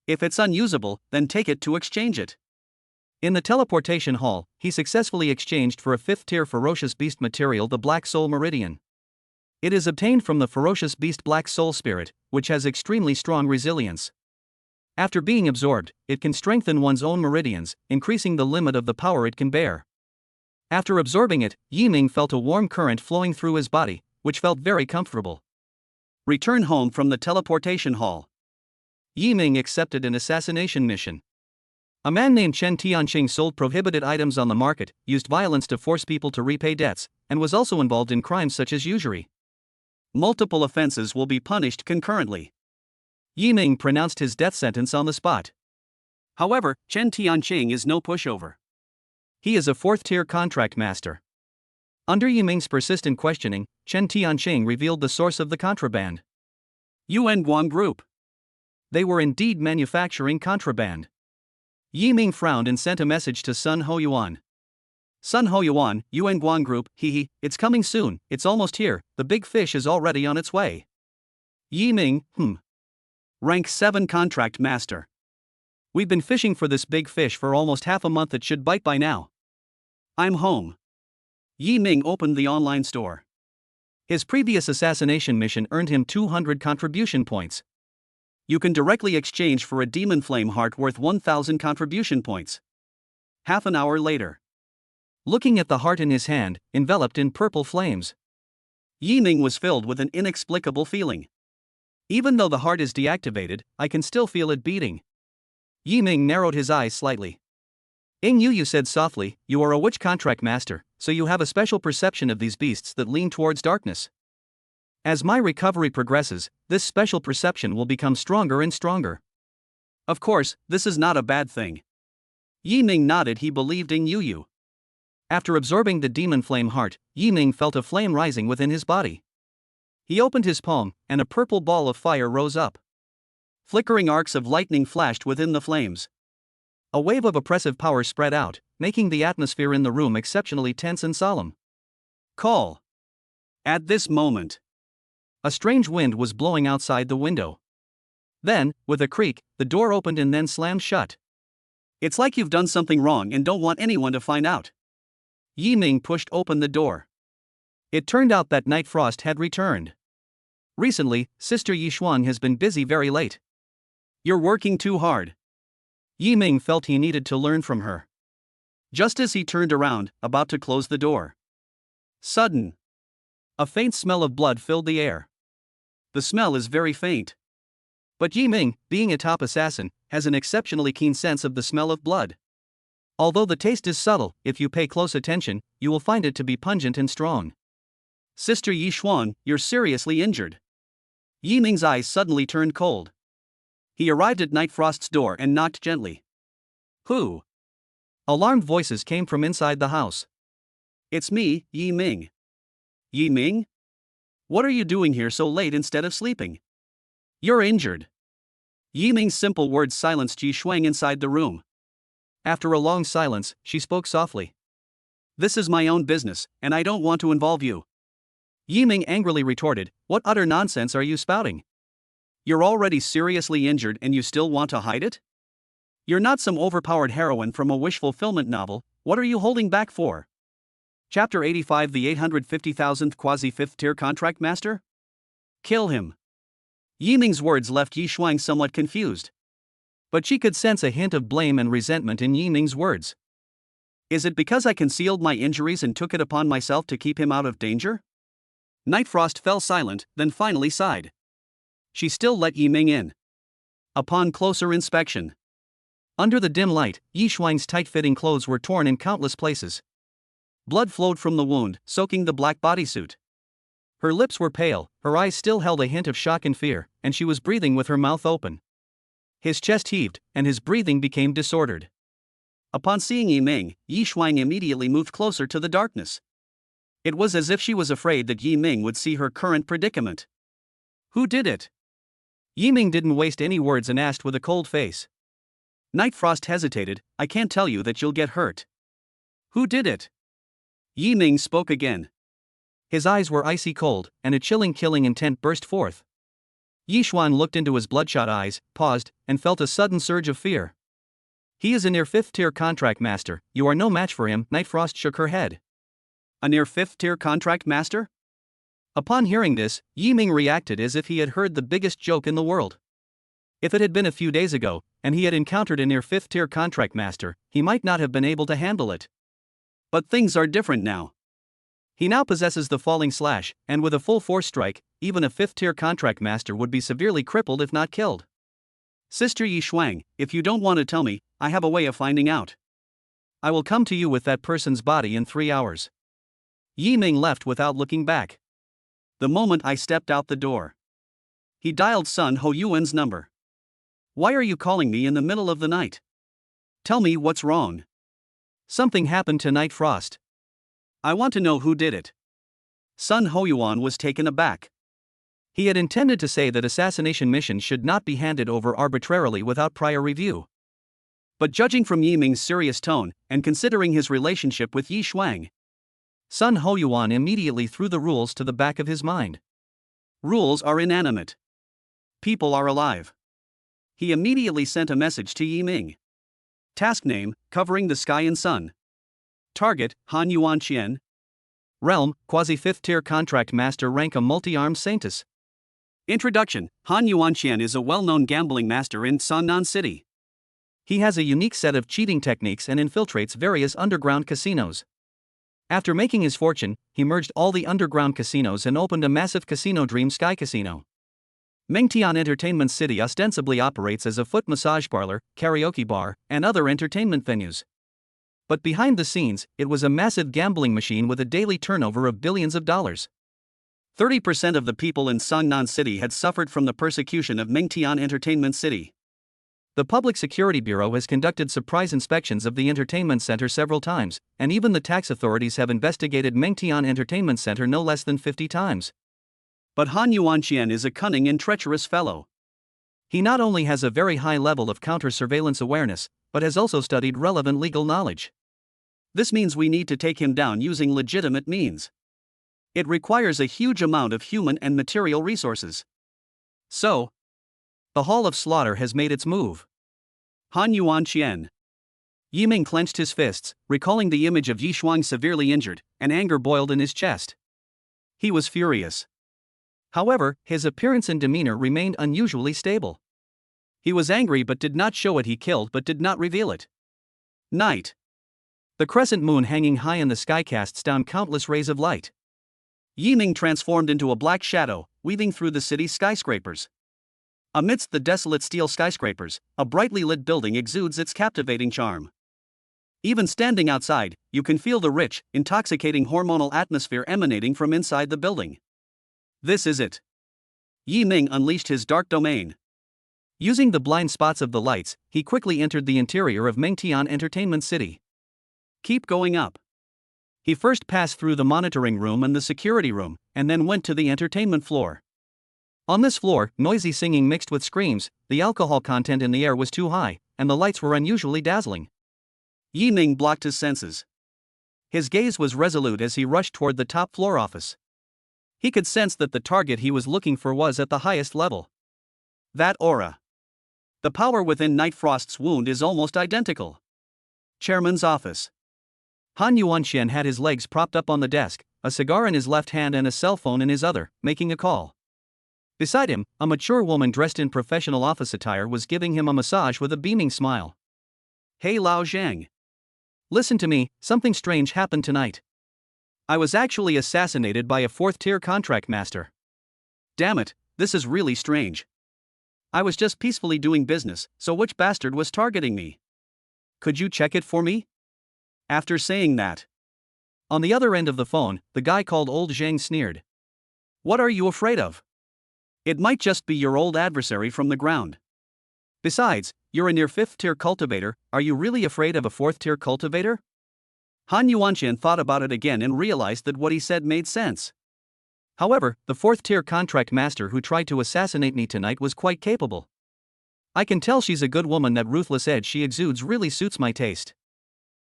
A: If it's unusable, then take it to exchange it. In the teleportation hall, he successfully exchanged for a 5th-tier ferocious beast material, the Black Soul Meridian. It is obtained from the ferocious beast Black Soul Spirit, which has extremely strong resilience. After being absorbed, it can strengthen one's own meridians, increasing the limit of the power it can bear. After absorbing it, Yi Ming felt a warm current flowing through his body, which felt very comfortable. Return home from the teleportation hall. Yi Ming accepted an assassination mission. A man named Chen Tianqing sold prohibited items on the market, used violence to force people to repay debts, and was also involved in crimes such as usury. Multiple offenses will be punished concurrently. Yi Ming pronounced his death sentence on the spot. However, Chen Tianqing is no pushover. He is a 4th-tier contract master. Under Yi Ming's persistent questioning, Chen Tianqing revealed the source of the contraband. Yuan Guang Group. They were indeed manufacturing contraband. Yi Ming frowned and sent a message to Sun Ho Yuan. Sun Ho Yuan, Yuan Guang Group, it's coming soon, it's almost here, the big fish is already on its way. Yi Ming, Rank 7 contract master. We've been fishing for this big fish for almost half a month, it should bite by now. I'm home. Yi Ming opened the online store. His previous assassination mission earned him 200 contribution points. You can directly exchange for a demon flame heart worth 1000 contribution points. Half an hour later. Looking at the heart in his hand, enveloped in purple flames, Yi Ming was filled with an inexplicable feeling. Even though the heart is deactivated, I can still feel it beating. Yi Ming narrowed his eyes slightly. Ing Yu said softly, you are a witch contract master, so you have a special perception of these beasts that lean towards darkness. As my recovery progresses, this special perception will become stronger and stronger. Of course, this is not a bad thing. Yi Ming nodded, he believed Ing Yu. After absorbing the demon flame heart, Yi Ming felt a flame rising within his body. He opened his palm, and a purple ball of fire rose up. Flickering arcs of lightning flashed within the flames. A wave of oppressive power spread out, making the atmosphere in the room exceptionally tense and solemn. Call. At this moment, a strange wind was blowing outside the window. Then, with a creak, the door opened and then slammed shut. It's like you've done something wrong and don't want anyone to find out. Yi Ming pushed open the door. It turned out that Night Frost had returned. Recently, Sister Yi Xuan has been busy very late. You're working too hard. Yi Ming felt he needed to learn from her. Just as he turned around, about to close the door, sudden, a faint smell of blood filled the air. The smell is very faint. But Yi Ming, being a top assassin, has an exceptionally keen sense of the smell of blood. Although the taste is subtle, if you pay close attention, you will find it to be pungent and strong. Sister Yi Xuan, you're seriously injured. Yi Ming's eyes suddenly turned cold. He arrived at Night Frost's door and knocked gently. Who? Alarmed voices came from inside the house. It's me, Yi Ming. Yi Ming? What are you doing here so late instead of sleeping? You're injured. Yi Ming's simple words silenced Yi Xuan inside the room. After a long silence, she spoke softly. This is my own business, and I don't want to involve you. Yi Ming angrily retorted, what utter nonsense are you spouting? You're already seriously injured and you still want to hide it? You're not some overpowered heroine from a wish fulfillment novel, what are you holding back for? Chapter 85, the 850,000th quasi-5th tier contract master? Kill him. Yi Ming's words left Yi Xuan somewhat confused. But she could sense a hint of blame and resentment in Yi Ming's words. Is it because I concealed my injuries and took it upon myself to keep him out of danger? Night Frost fell silent, then finally sighed. She still let Yi Ming in. Upon closer inspection, under the dim light, Yi Xuan's tight-fitting clothes were torn in countless places. Blood flowed from the wound, soaking the black bodysuit. Her lips were pale, her eyes still held a hint of shock and fear, and she was breathing with her mouth open. His chest heaved, and his breathing became disordered. Upon seeing Yi Ming, Yi Shuang immediately moved closer to the darkness. It was as if she was afraid that Yi Ming would see her current predicament. Who did it? Yi Ming didn't waste any words and asked with a cold face. Night Frost hesitated. I can't tell you that you'll get hurt. Who did it? Yi Ming spoke again. His eyes were icy cold, and a chilling killing intent burst forth. Yi Xuan looked into his bloodshot eyes, paused, and felt a sudden surge of fear. He is a near 5th-tier contract master, you are no match for him. Night Frost shook her head. A near 5th-tier contract master? Upon hearing this, Yi Ming reacted as if he had heard the biggest joke in the world. If it had been a few days ago, and he had encountered a near 5th-tier contract master, he might not have been able to handle it. But things are different now. He now possesses the falling slash, and with a full force strike, even a 5th-tier contract master would be severely crippled if not killed. Sister Yi Shuang, if you don't want to tell me, I have a way of finding out. I will come to you with that person's body in 3 hours. Yi Ming left without looking back. The moment I stepped out the door, he dialed Sun Ho Yuan's number. Why are you calling me in the middle of the night? Tell me what's wrong. Something happened to Night Frost. I want to know who did it. Sun Ho Yuan was taken aback. He had intended to say that assassination missions should not be handed over arbitrarily without prior review. But judging from Yi Ming's serious tone, and considering his relationship with Yi Shuang, Sun Ho Yuan immediately threw the rules to the back of his mind. Rules are inanimate. People are alive. He immediately sent a message to Yi Ming. Task name, covering the sky and sun. Target, Han Yuan Qian. Realm, quasi-5th-tier contract master, rank a multi-armed saintess. Introduction, Han Yuan Qian is a well-known gambling master in Sannan City. He has a unique set of cheating techniques and infiltrates various underground casinos. After making his fortune, he merged all the underground casinos and opened a massive casino, Dream Sky Casino. Mengtian Entertainment City ostensibly operates as a foot massage parlor, karaoke bar, and other entertainment venues. But behind the scenes, it was a massive gambling machine with a daily turnover of billions of dollars. 30% of the people in Sannan City had suffered from the persecution of Mengtian Entertainment City. The Public Security Bureau has conducted surprise inspections of the entertainment center several times, and even the tax authorities have investigated Mengtian Entertainment Center no less than 50 times. But Han Yuan Qian is a cunning and treacherous fellow. He not only has a very high level of counter-surveillance awareness, but has also studied relevant legal knowledge. This means we need to take him down using legitimate means. It requires a huge amount of human and material resources. So, the Hall of Slaughter has made its move. Han Yuan Qian. Yi Ming clenched his fists, recalling the image of Yi Shuang severely injured, and anger boiled in his chest. He was furious. However, his appearance and demeanor remained unusually stable. He was angry but did not show it. He killed but did not reveal it. Night. The crescent moon hanging high in the sky casts down countless rays of light. Yi Ming transformed into a black shadow, weaving through the city's skyscrapers. Amidst the desolate steel skyscrapers, a brightly lit building exudes its captivating charm. Even standing outside, you can feel the rich, intoxicating hormonal atmosphere emanating from inside the building. This is it. Yi Ming unleashed his dark domain. Using the blind spots of the lights, he quickly entered the interior of Mengtian Entertainment City. Keep going up. He first passed through the monitoring room and the security room, and then went to the entertainment floor. On this floor, noisy singing mixed with screams, the alcohol content in the air was too high, and the lights were unusually dazzling. Yi Ming blocked his senses. His gaze was resolute as he rushed toward the top floor office. He could sense that the target he was looking for was at the highest level. That aura. The power within Night Frost's wound is almost identical. Chairman's office. Han Yuan Qian had his legs propped up on the desk, a cigar in his left hand and a cell phone in his other, making a call. Beside him, a mature woman dressed in professional office attire was giving him a massage with a beaming smile. Hey Lao Zhang. Listen to me, something strange happened tonight. I was actually assassinated by a 4th-tier contract master. Damn it, this is really strange. I was just peacefully doing business, so which bastard was targeting me? Could you check it for me? After saying that, on the other end of the phone, the guy called Old Zhang sneered. What are you afraid of? It might just be your old adversary from the ground. Besides, you're a near 5th tier cultivator, are you really afraid of a 4th tier cultivator? Han Yuanqian thought about it again and realized that what he said made sense. However, the 4th tier contract master who tried to assassinate me tonight was quite capable. I can tell she's a good woman. That ruthless edge she exudes really suits my taste.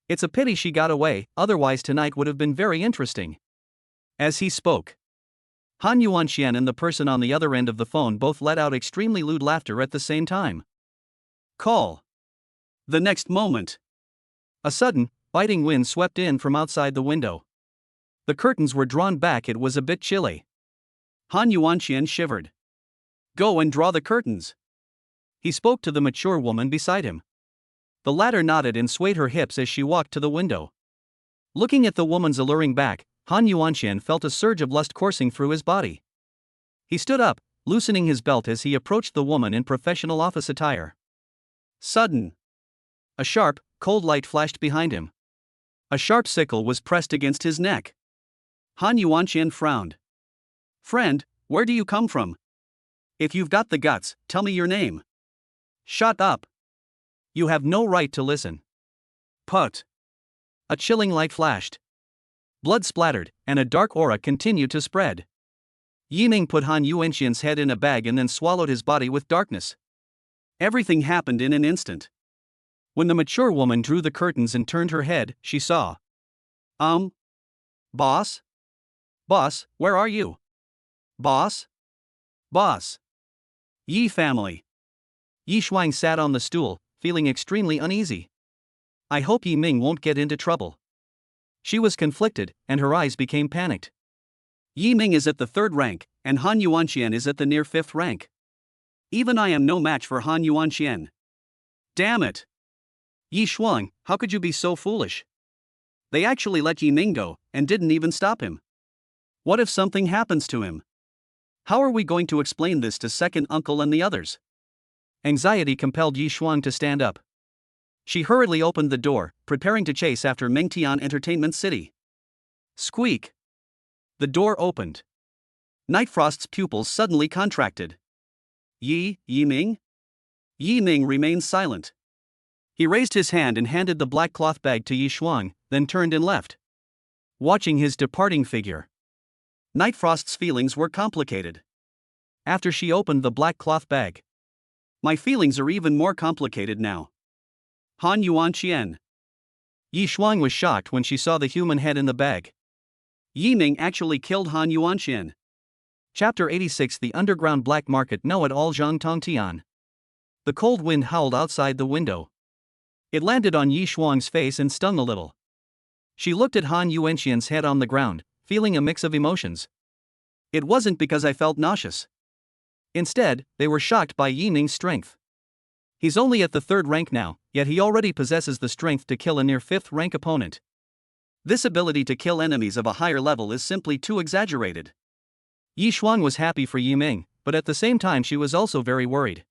A: It's a pity she got away, otherwise tonight would have been very interesting. As he spoke, Han Yuanqian and the person on the other end of the phone both let out extremely lewd laughter at the same time. Call. The next moment, a sudden, biting wind swept in from outside the window. The curtains were drawn back. It was a bit chilly. Han Yuanqian shivered. Go and draw the curtains. He spoke to the mature woman beside him. The latter nodded and swayed her hips as she walked to the window. Looking at the woman's alluring back, Han Yuanqian felt a surge of lust coursing through his body. He stood up, loosening his belt as he approached the woman in professional office attire. Sudden. A sharp, cold light flashed behind him. A sharp sickle was pressed against his neck. Han Yuanqian frowned. Friend, where do you come from? If you've got the guts, tell me your name. Shut up. You have no right to listen. Put. A chilling light flashed. Blood splattered, and a dark aura continued to spread. Yiming put Han Yuanqian's head in a bag and then swallowed his body with darkness. Everything happened in an instant. When the mature woman drew the curtains and turned her head, she saw. Boss? Boss, where are you? Boss? Boss. Yi family. Yi Shuang sat on the stool, feeling extremely uneasy. I hope Yiming won't get into trouble. She was conflicted, and her eyes became panicked. Yiming is at the 3rd rank, and Han Yuanqian is at the near 5th rank. Even I am no match for Han Yuanqian. Damn it! Yi Shuang, how could you be so foolish? They actually let Yiming go, and didn't even stop him. What if something happens to him? How are we going to explain this to second uncle and the others? Anxiety compelled Yi Shuang to stand up. She hurriedly opened the door, preparing to chase after Mengtian Entertainment City. Squeak! The door opened. Nightfrost's pupils suddenly contracted. Yiming? Yiming remained silent. He raised his hand and handed the black cloth bag to Yi Shuang, then turned and left. Watching his departing figure, Nightfrost's feelings were complicated. After she opened the black cloth bag, my feelings are even more complicated now. Han Yuanqian. Yi Shuang was shocked when she saw the human head in the bag. Yiming actually killed Han Yuanqian. Chapter 86. The Underground Black Market. Know it all. Zhang Tongtian. The cold wind howled outside the window. It landed on Yi Shuang's face and stung a little. She looked at Han Yuanqian's head on the ground, feeling a mix of emotions. It wasn't because I felt nauseous. Instead, they were shocked by Yiming's strength. He's only at the 3rd rank now, yet he already possesses the strength to kill a near 5th rank opponent. This ability to kill enemies of a higher level is simply too exaggerated. Yi Shuang was happy for Yiming, but at the same time she was also very worried.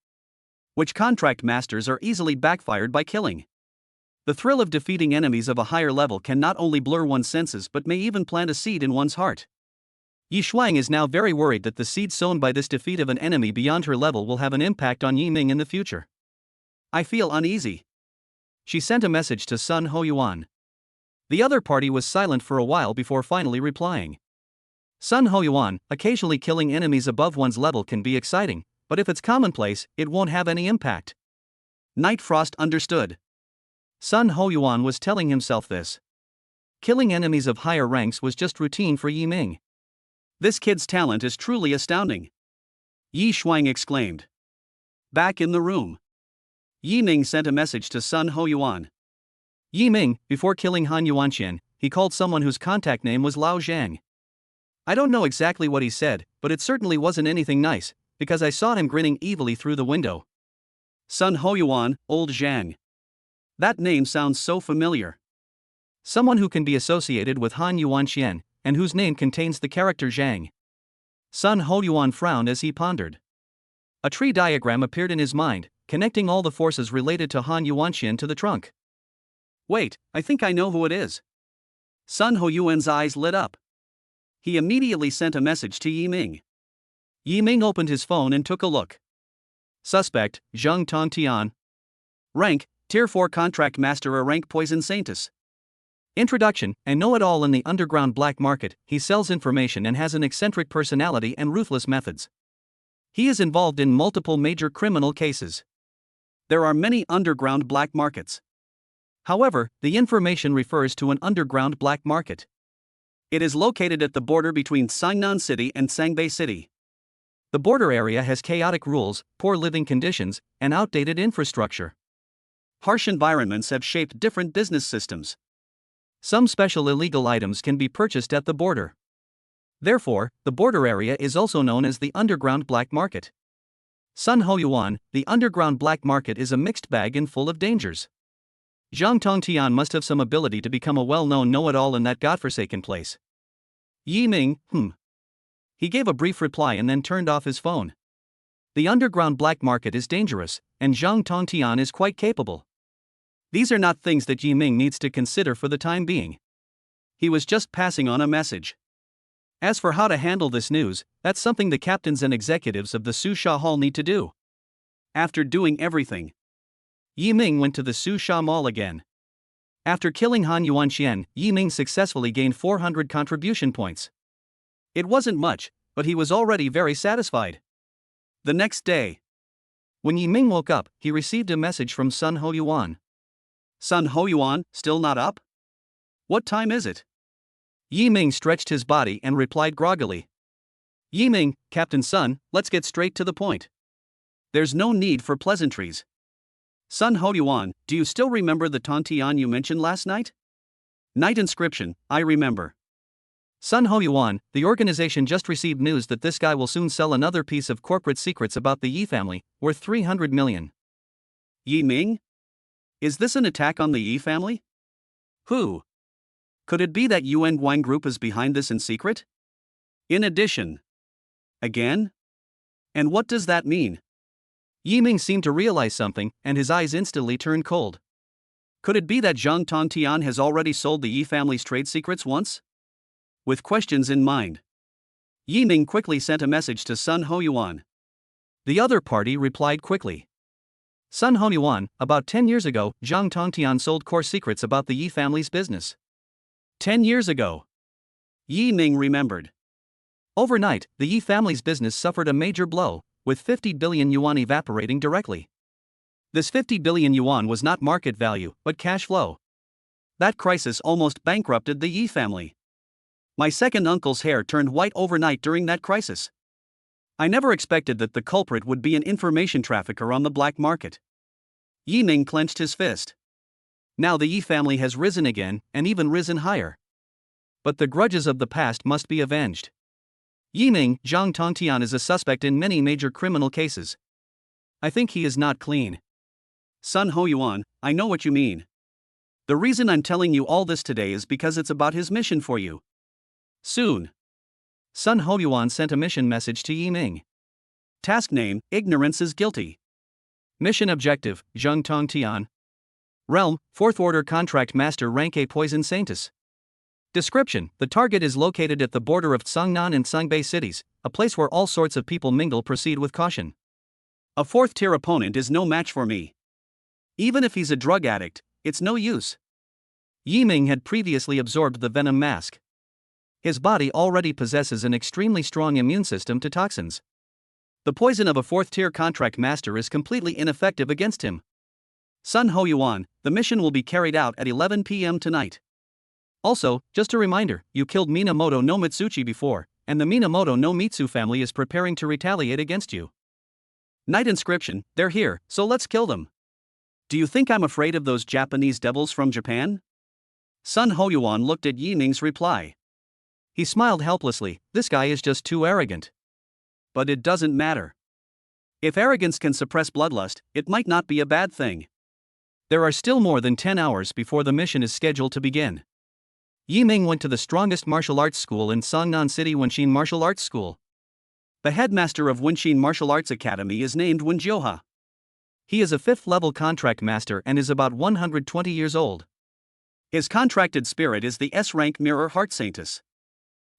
A: Which contract masters are easily backfired by killing. The thrill of defeating enemies of a higher level can not only blur one's senses but may even plant a seed in one's heart. Yi Shuang is now very worried that the seed sown by this defeat of an enemy beyond her level will have an impact on Yiming in the future. I feel uneasy. She sent a message to Sun Hoyuan. The other party was silent for a while before finally replying. Sun Hoyuan, occasionally killing enemies above one's level can be exciting, but if it's commonplace, it won't have any impact. Night Frost understood. Sun Hoyuan was telling himself this. Killing enemies of higher ranks was just routine for Yiming. This kid's talent is truly astounding. Yi Shuang exclaimed. Back in the room, Yiming sent a message to Sun Hoyuan. Yiming, before killing Han Yuanqian, he called someone whose contact name was Lao Zhang. I don't know exactly what he said, but it certainly wasn't anything nice, because I saw him grinning evilly through the window. Sun Hoyuan, old Zhang. That name sounds so familiar. Someone who can be associated with Han Yuanqian, and whose name contains the character Zhang. Sun Hoyuan frowned as he pondered. A tree diagram appeared in his mind, connecting all the forces related to Han Yuanqian to the trunk. Wait, I think I know who it is. Sun Hoyuan's eyes lit up. He immediately sent a message to Yi Ming. Yi Ming opened his phone and took a look. Suspect, Zhang Tongtian. Rank, Tier 4 Contract Master, a rank poison saintess. Introduction: a know-it-all in the underground black market, he sells information and has an eccentric personality and ruthless methods. He is involved in multiple major criminal cases. There are many underground black markets. However, the information refers to an underground black market. It is located at the border between Sangnan City and Sangbei City. The border area has chaotic rules, poor living conditions, and outdated infrastructure. Harsh environments have shaped different business systems. Some special illegal items can be purchased at the border. Therefore, the border area is also known as the underground black market. Sun Hoyuan, the underground black market is a mixed bag and full of dangers. Zhang Tongtian must have some ability to become a well-known know-it-all in that godforsaken place. Yi Ming, He gave a brief reply and then turned off his phone. The underground black market is dangerous, and Zhang Tongtian is quite capable. These are not things that Yi Ming needs to consider for the time being. He was just passing on a message. As for how to handle this news, that's something the captains and executives of the Su Sha Hall need to do. After doing everything, Yi Ming went to the Su Sha Mall again. After killing Han Yuanxian, Yi Ming successfully gained 400 contribution points. It wasn't much, but he was already very satisfied. The next day, when Yi Ming woke up, he received a message from Sun Hoyuan. Sun Hoyuan, still not up? What time is it? Yi Ming stretched his body and replied groggily. Yi Ming, Captain Sun, let's get straight to the point. There's no need for pleasantries. Sun Hoyuan, do you still remember the Tongtian you mentioned last night? Night inscription, I remember. Sun Hoyuan, the organization just received news that this guy will soon sell another piece of corporate secrets about the Yi family, worth 300 million. Yi Ming? Is this an attack on the Yi family? Who? Could it be that Yuan Guang Group is behind this in secret? In addition. Again? And what does that mean? Yi Ming seemed to realize something, and his eyes instantly turned cold. Could it be that Zhang Tongtian has already sold the Yi family's trade secrets once? With questions in mind, Yi Ming quickly sent a message to Sun Hoyuan. The other party replied quickly. Sun Hoyuan, about 10 years ago, Zhang Tongtian sold core secrets about the Yi family's business. 10 years ago. Yi Ming remembered. Overnight, the Yi family's business suffered a major blow, with 50 billion yuan evaporating directly. This 50 billion yuan was not market value, but cash flow. That crisis almost bankrupted the Yi family. My second uncle's hair turned white overnight during that crisis. I never expected that the culprit would be an information trafficker on the black market. Yi Ming clenched his fist. Now the Yi family has risen again, and even risen higher. But the grudges of the past must be avenged. Yi Ming, Zhang Tongtian is a suspect in many major criminal cases. I think he is not clean. Sun Hoyuan, I know what you mean. The reason I'm telling you all this today is because it's about his mission for you. Soon. Sun Hoyuan sent a mission message to Yi Ming. Task name, Ignorance is Guilty. Mission objective, Zhang Tongtian. Realm, 4th Order Contract Master, rank A Poison Saintess. Description: the target is located at the border of Sangnan and Sangbei cities, a place where all sorts of people mingle. Proceed with caution. A 4th-tier opponent is no match for me. Even if he's a drug addict, it's no use. Yi Ming had previously absorbed the venom mask. His body already possesses an extremely strong immune system to toxins. The poison of a 4th-tier contract master is completely ineffective against him. Sun Hoyuan, the mission will be carried out at 11 p.m. tonight. Also, just a reminder, you killed Minamoto no Mitsuchi before, and the Minamoto no Mitsu family is preparing to retaliate against you. Night inscription, they're here, so let's kill them. Do you think I'm afraid of those Japanese devils from Japan? Sun Hoyuan looked at Yi Ming's reply. He smiled helplessly. This guy is just too arrogant. But it doesn't matter. If arrogance can suppress bloodlust, it might not be a bad thing. There are still more than 10 hours before the mission is scheduled to begin. Yi Ming went to the strongest martial arts school in Sangnan City, Wenshin Martial Arts School. The headmaster of Wenshin Martial Arts Academy is named Wen Jioha. He is a 5th-level contract master and is about 120 years old. His contracted spirit is the S-rank Mirror Heart Saintess.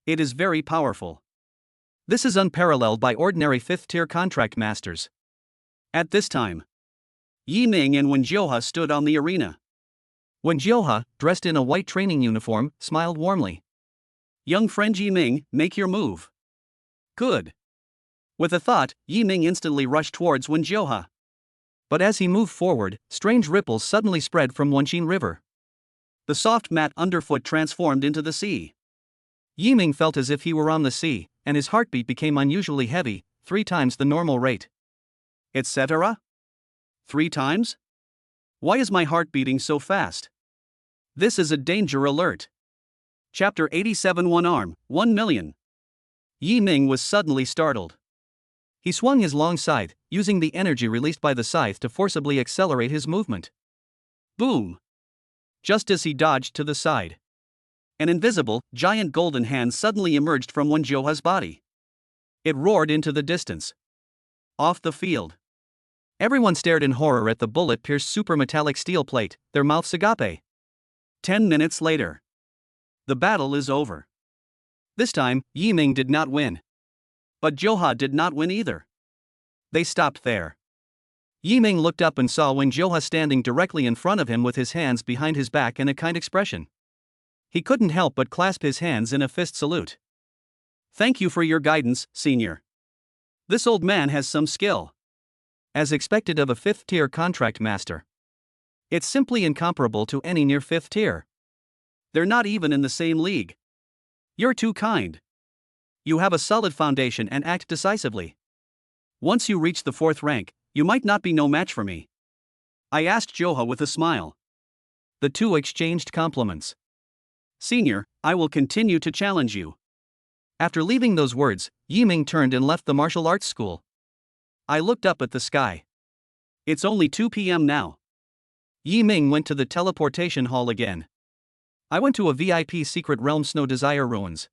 A: It is very powerful. This is unparalleled by ordinary 5th-tier contract masters. At this time, Yi Ming and Wen Jiuhe stood on the arena. Wen Jiuhe, dressed in a white training uniform, smiled warmly. Young friend Yi Ming, make your move. Good. With a thought, Yi Ming instantly rushed towards Wen Jiuhe. But as he moved forward, strange ripples suddenly spread from Wenqin River. The soft mat underfoot transformed into the sea. Yi Ming felt as if he were on the sea, and his heartbeat became unusually heavy, 3 times the normal rate. Etc.? 3 times? Why is my heart beating so fast? This is a danger alert. Chapter 87. One arm, 1 million. Yi Ming was suddenly startled. He swung his long scythe, using the energy released by the scythe to forcibly accelerate his movement. Boom! Just as he dodged to the side, an invisible, giant golden hand suddenly emerged from Wen Jiuhe's body. It roared into the distance. Off the field. Everyone stared in horror at the bullet-pierced super-metallic steel plate, their mouths agape. 10 minutes later. The battle is over. This time, Yi Ming did not win. But Jiuhe did not win either. They stopped there. Yi Ming looked up and saw Wen Jiuhe standing directly in front of him with his hands behind his back and a kind expression. He couldn't help but clasp his hands in a fist salute. Thank you for your guidance, senior. This old man has some skill. As expected of a 5th-tier contract master. It's simply incomparable to any near 5th tier. They're not even in the same league. You're too kind. You have a solid foundation and act decisively. Once you reach the 4th rank, you might not be no match for me. I asked Jiuhe with a smile. The two exchanged compliments. Senior, I will continue to challenge you. After leaving those words, Yi Ming turned and left the martial arts school. I looked up at the sky. It's only 2 p.m. now. Yi Ming went to the teleportation hall again. I went to a VIP Secret Realm Snow Desire Ruins.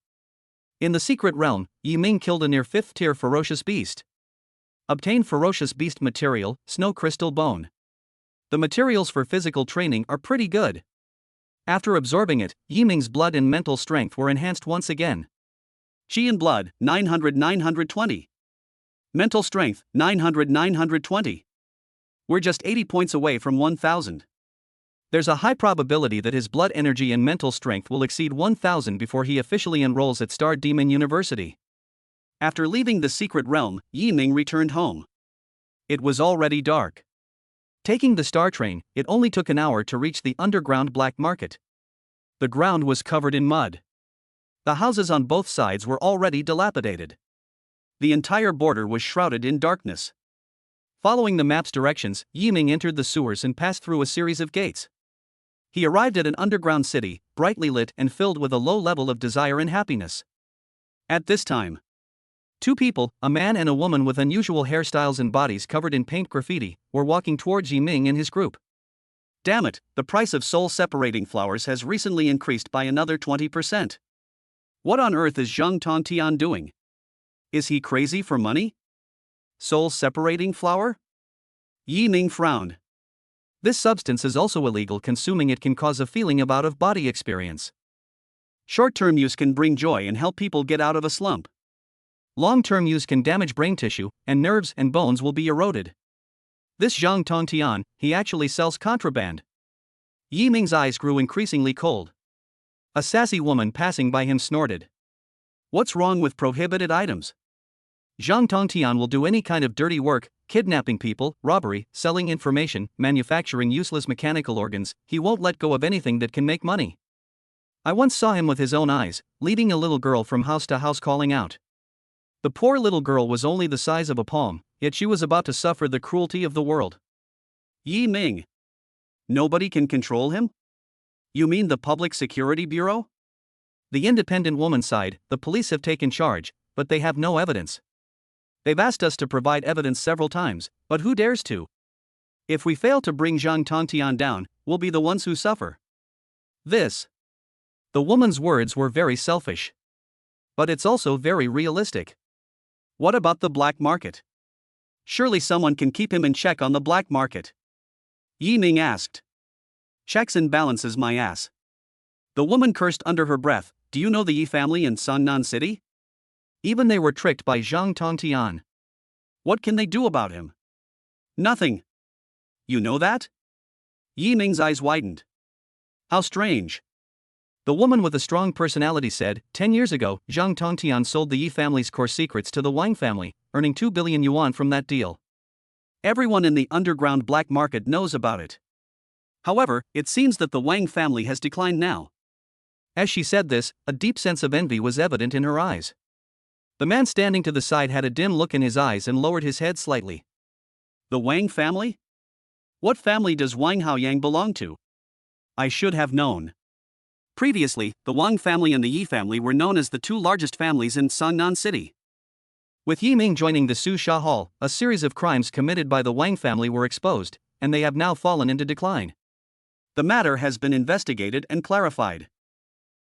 A: In the Secret Realm, Yi Ming killed a near 5th-tier ferocious beast. Obtained ferocious beast material, Snow Crystal Bone. The materials for physical training are pretty good. After absorbing it, Yi Ming's blood and mental strength were enhanced once again. Qi and blood, 900-920. Mental strength, 900-920. We're just 80 points away from 1000. There's a high probability that his blood energy and mental strength will exceed 1000 before he officially enrolls at Star Demon University. After leaving the secret realm, Yi Ming returned home. It was already dark. Taking the star train, it only took an hour to reach the underground black market. The ground was covered in mud. The houses on both sides were already dilapidated. The entire border was shrouded in darkness. Following the map's directions, Yi Ming entered the sewers and passed through a series of gates. He arrived at an underground city, brightly lit and filled with a low level of desire and happiness. At this time, 2 people, a man and a woman with unusual hairstyles and bodies covered in paint graffiti, were walking towards Yi Ming and his group. Damn it, the price of soul-separating flowers has recently increased by another 20%. What on earth is Zhang Tongtian doing? Is he crazy for money? Soul-separating flower? Yi Ming frowned. This substance is also illegal. Consuming it can cause a feeling of out-of-body experience. Short-term use can bring joy and help people get out of a slump. Long-term use can damage brain tissue, and nerves and bones will be eroded. This Zhang Tongtian, he actually sells contraband. Yi Ming's eyes grew increasingly cold. A sassy woman passing by him snorted. What's wrong with prohibited items? Zhang Tongtian will do any kind of dirty work, kidnapping people, robbery, selling information, manufacturing useless mechanical organs. He won't let go of anything that can make money. I once saw him with his own eyes, leading a little girl from house to house calling out. The poor little girl was only the size of a palm, yet she was about to suffer the cruelty of the world. Yi Ming. Nobody can control him? You mean the Public Security Bureau? The independent woman sighed. The police have taken charge, but they have no evidence. They've asked us to provide evidence several times, but who dares to? If we fail to bring Zhang Tongtian down, we'll be the ones who suffer. The woman's words were very selfish. But it's also very realistic. What about the black market? Surely someone can keep him in check on the black market. Yi Ming asked. Checks and balances my ass. The woman cursed under her breath. do you know the Yi family in Sangnan City? Even they were tricked by Zhang Tongtian. What can they do about him? Nothing. You know that? Yi Ming's eyes widened. How strange. The woman with a strong personality said, 10 years ago, Zhang Tongtian sold the Yi family's core secrets to the Wang family, earning 2 billion yuan from that deal. Everyone in the underground black market knows about it. However, it seems that the Wang family has declined now. As she said this, a deep sense of envy was evident in her eyes. The man standing to the side had a dim look in his eyes and lowered his head slightly. The Wang family? What family does Wang Haoyang belong to? I should have known. Previously, the Wang family and the Yi family were known as the two largest families in Sangnan City. With Yi Ming joining the Su Sha Hall, a series of crimes committed by the Wang family were exposed, and they have now fallen into decline. The matter has been investigated and clarified.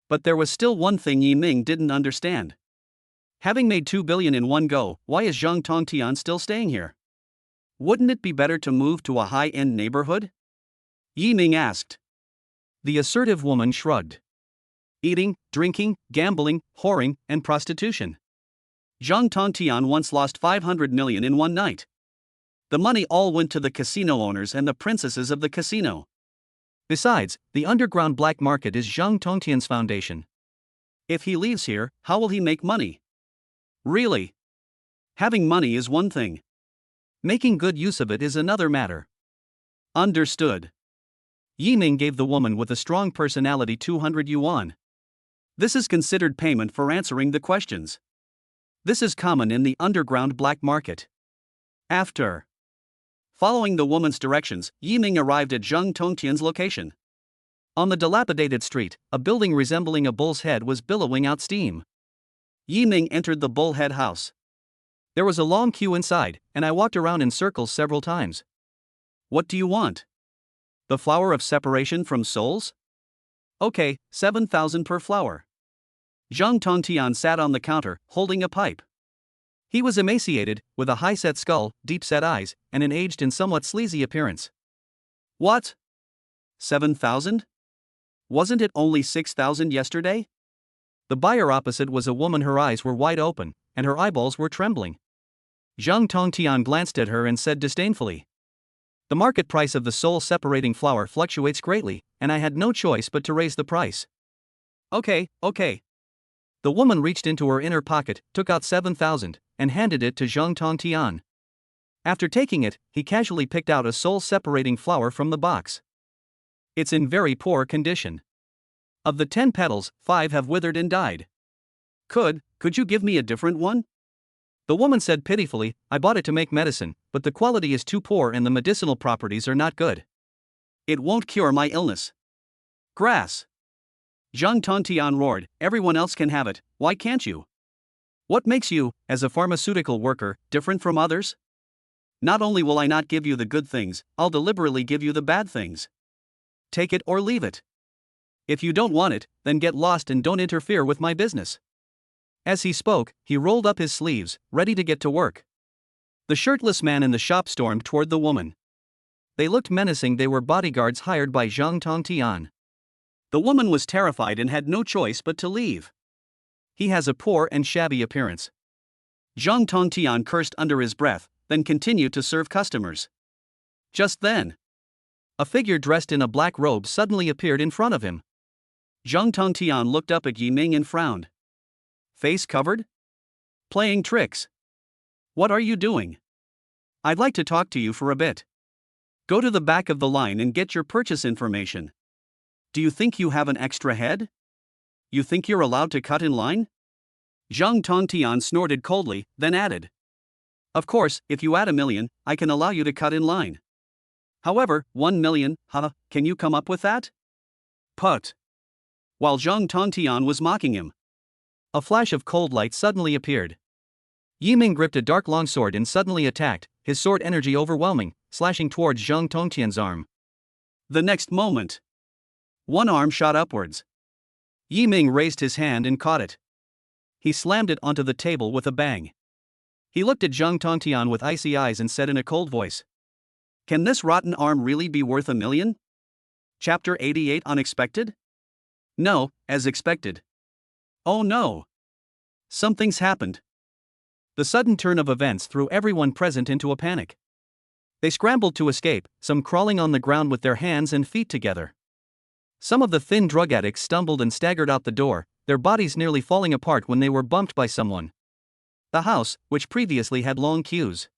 A: But there was still one thing Yi Ming didn't understand. Having made 2 billion in one go, why is Zhang Tongtian still staying here? Wouldn't it be better to move to a high-end neighborhood? Yi Ming asked. The assertive woman shrugged. Eating, drinking, gambling, whoring, and prostitution. Zhang Tongtian once lost 500 million in one night. The money all went to the casino owners and the princesses of the casino. Besides, the underground black market is Zhang Tongtian's foundation. If he leaves here, how will he make money? Really? Having money is one thing. Making good use of it is another matter. Understood. Yi Ming gave the woman with a strong personality 200 yuan. This is considered payment for answering the questions. This is common in the underground black market. After following the woman's directions, Yi Ming arrived at Zhang Tongtian's location. On the dilapidated street, a building resembling a bull's head was billowing out steam. Yi Ming entered the bullhead house. There was a long queue inside, and I walked around in circles several times. What do you want? The flower of separation from souls? Okay, 7,000 per flower. Zhang Tongtian sat on the counter, holding a pipe. He was emaciated, with a high-set skull, deep-set eyes, and an aged and somewhat sleazy appearance. What? 7,000? Wasn't it only 6,000 yesterday? The buyer opposite was a woman. Her eyes were wide open, and her eyeballs were trembling. Zhang Tongtian glanced at her and said disdainfully, the market price of the soul-separating flower fluctuates greatly, and I had no choice but to raise the price. Okay. The woman reached into her inner pocket, took out 7,000, and handed it to Zhang Tongtian. After taking it, he casually picked out a soul-separating flower from the box. It's in very poor condition. Of the 10 petals, 5 have withered and died. Could you give me a different one? The woman said pitifully, I bought it to make medicine, but the quality is too poor and the medicinal properties are not good. It won't cure my illness. Grass. Zhang Tongtian roared, everyone else can have it, why can't you? What makes you, as a pharmaceutical worker, different from others? Not only will I not give you the good things, I'll deliberately give you the bad things. Take it or leave it. If you don't want it, then get lost and don't interfere with my business. As he spoke, he rolled up his sleeves, ready to get to work. The shirtless man in the shop stormed toward the woman. They looked menacing. They were bodyguards hired by Zhang Tongtian. The woman was terrified and had no choice but to leave. He has a poor and shabby appearance. Zhang Tongtian cursed under his breath, then continued to serve customers. Just then, a figure dressed in a black robe suddenly appeared in front of him. Zhang Tongtian looked up at Yi Ming and frowned. Face covered? Playing tricks. What are you doing? I'd like to talk to you for a bit. Go to the back of the line and get your purchase information. Do you think you have an extra head? You think you're allowed to cut in line? Zhang Tongtian snorted coldly, then added. Of course, if you add 1 million, I can allow you to cut in line. However, 1 million, can you come up with that? Put. While Zhang Tongtian was mocking him, a flash of cold light suddenly appeared. Yi Ming gripped a dark longsword and suddenly attacked, his sword energy overwhelming, slashing towards Zhang Tongtian's arm. The next moment, one arm shot upwards. Yi Ming raised his hand and caught it. He slammed it onto the table with a bang. He looked at Zhang Tongtian with icy eyes and said in a cold voice, can this rotten arm really be worth 1 million? Chapter 88 Unexpected? No, as expected. Oh no! Something's happened. The sudden turn of events threw everyone present into a panic. They scrambled to escape, some crawling on the ground with their hands and feet together. Some of the thin drug addicts stumbled and staggered out the door, their bodies nearly falling apart when they were bumped by someone. The house, which previously had long queues,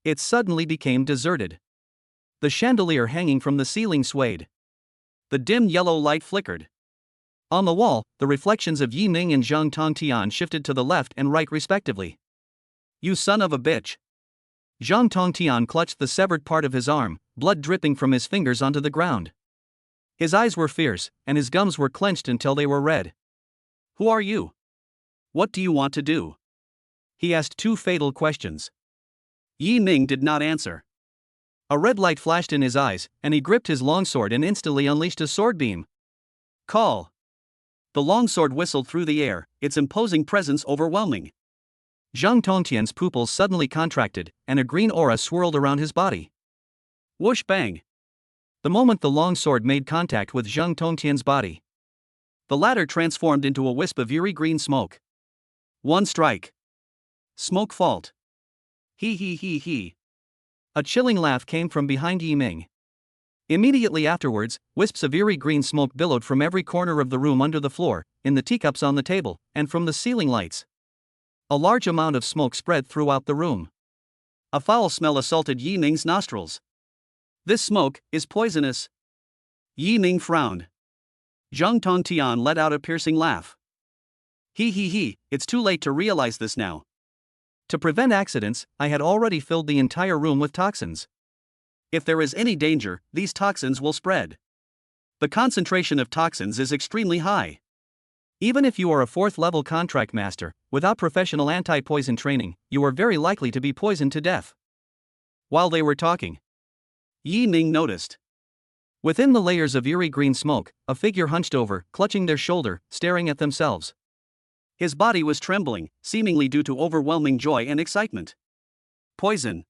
A: it suddenly became deserted. The chandelier hanging from the ceiling swayed. The dim yellow light flickered. On the wall, the reflections of Yi Ming and Zhang Tongtian shifted to the left and right respectively. You son of a bitch! Zhang Tongtian clutched the severed part of his arm, blood dripping from his fingers onto the ground. His eyes were fierce, and his gums were clenched until they were red. Who are you? What do you want to do? He asked two fatal questions. Yi Ming did not answer. A red light flashed in his eyes, and he gripped his longsword and instantly unleashed a sword beam. Call! The longsword whistled through the air, its imposing presence overwhelming. Zhang Tongtian's pupils suddenly contracted, and a green aura swirled around his body. Whoosh bang! The moment the longsword made contact with Zhang Tongtian's body, the latter transformed into a wisp of eerie green smoke. One strike. Smoke fault. He. A chilling laugh came from behind Yi Ming. Immediately afterwards, wisps of eerie green smoke billowed from every corner of the room, under the floor, in the teacups on the table, and from the ceiling lights. A large amount of smoke spread throughout the room. A foul smell assaulted Yi Ming's nostrils. This smoke is poisonous. Yi Ming frowned. Zhang Tongtian let out a piercing laugh. He, it's too late to realize this now. To prevent accidents, I had already filled the entire room with toxins. If there is any danger, these toxins will spread. The concentration of toxins is extremely high. Even if you are a 4th level contract master, without professional anti-poison training, you are very likely to be poisoned to death. While they were talking, Yi Ming noticed. Within the layers of eerie green smoke, a figure hunched over, clutching their shoulder, staring at themselves. His body was trembling, seemingly due to overwhelming joy and excitement. Poison.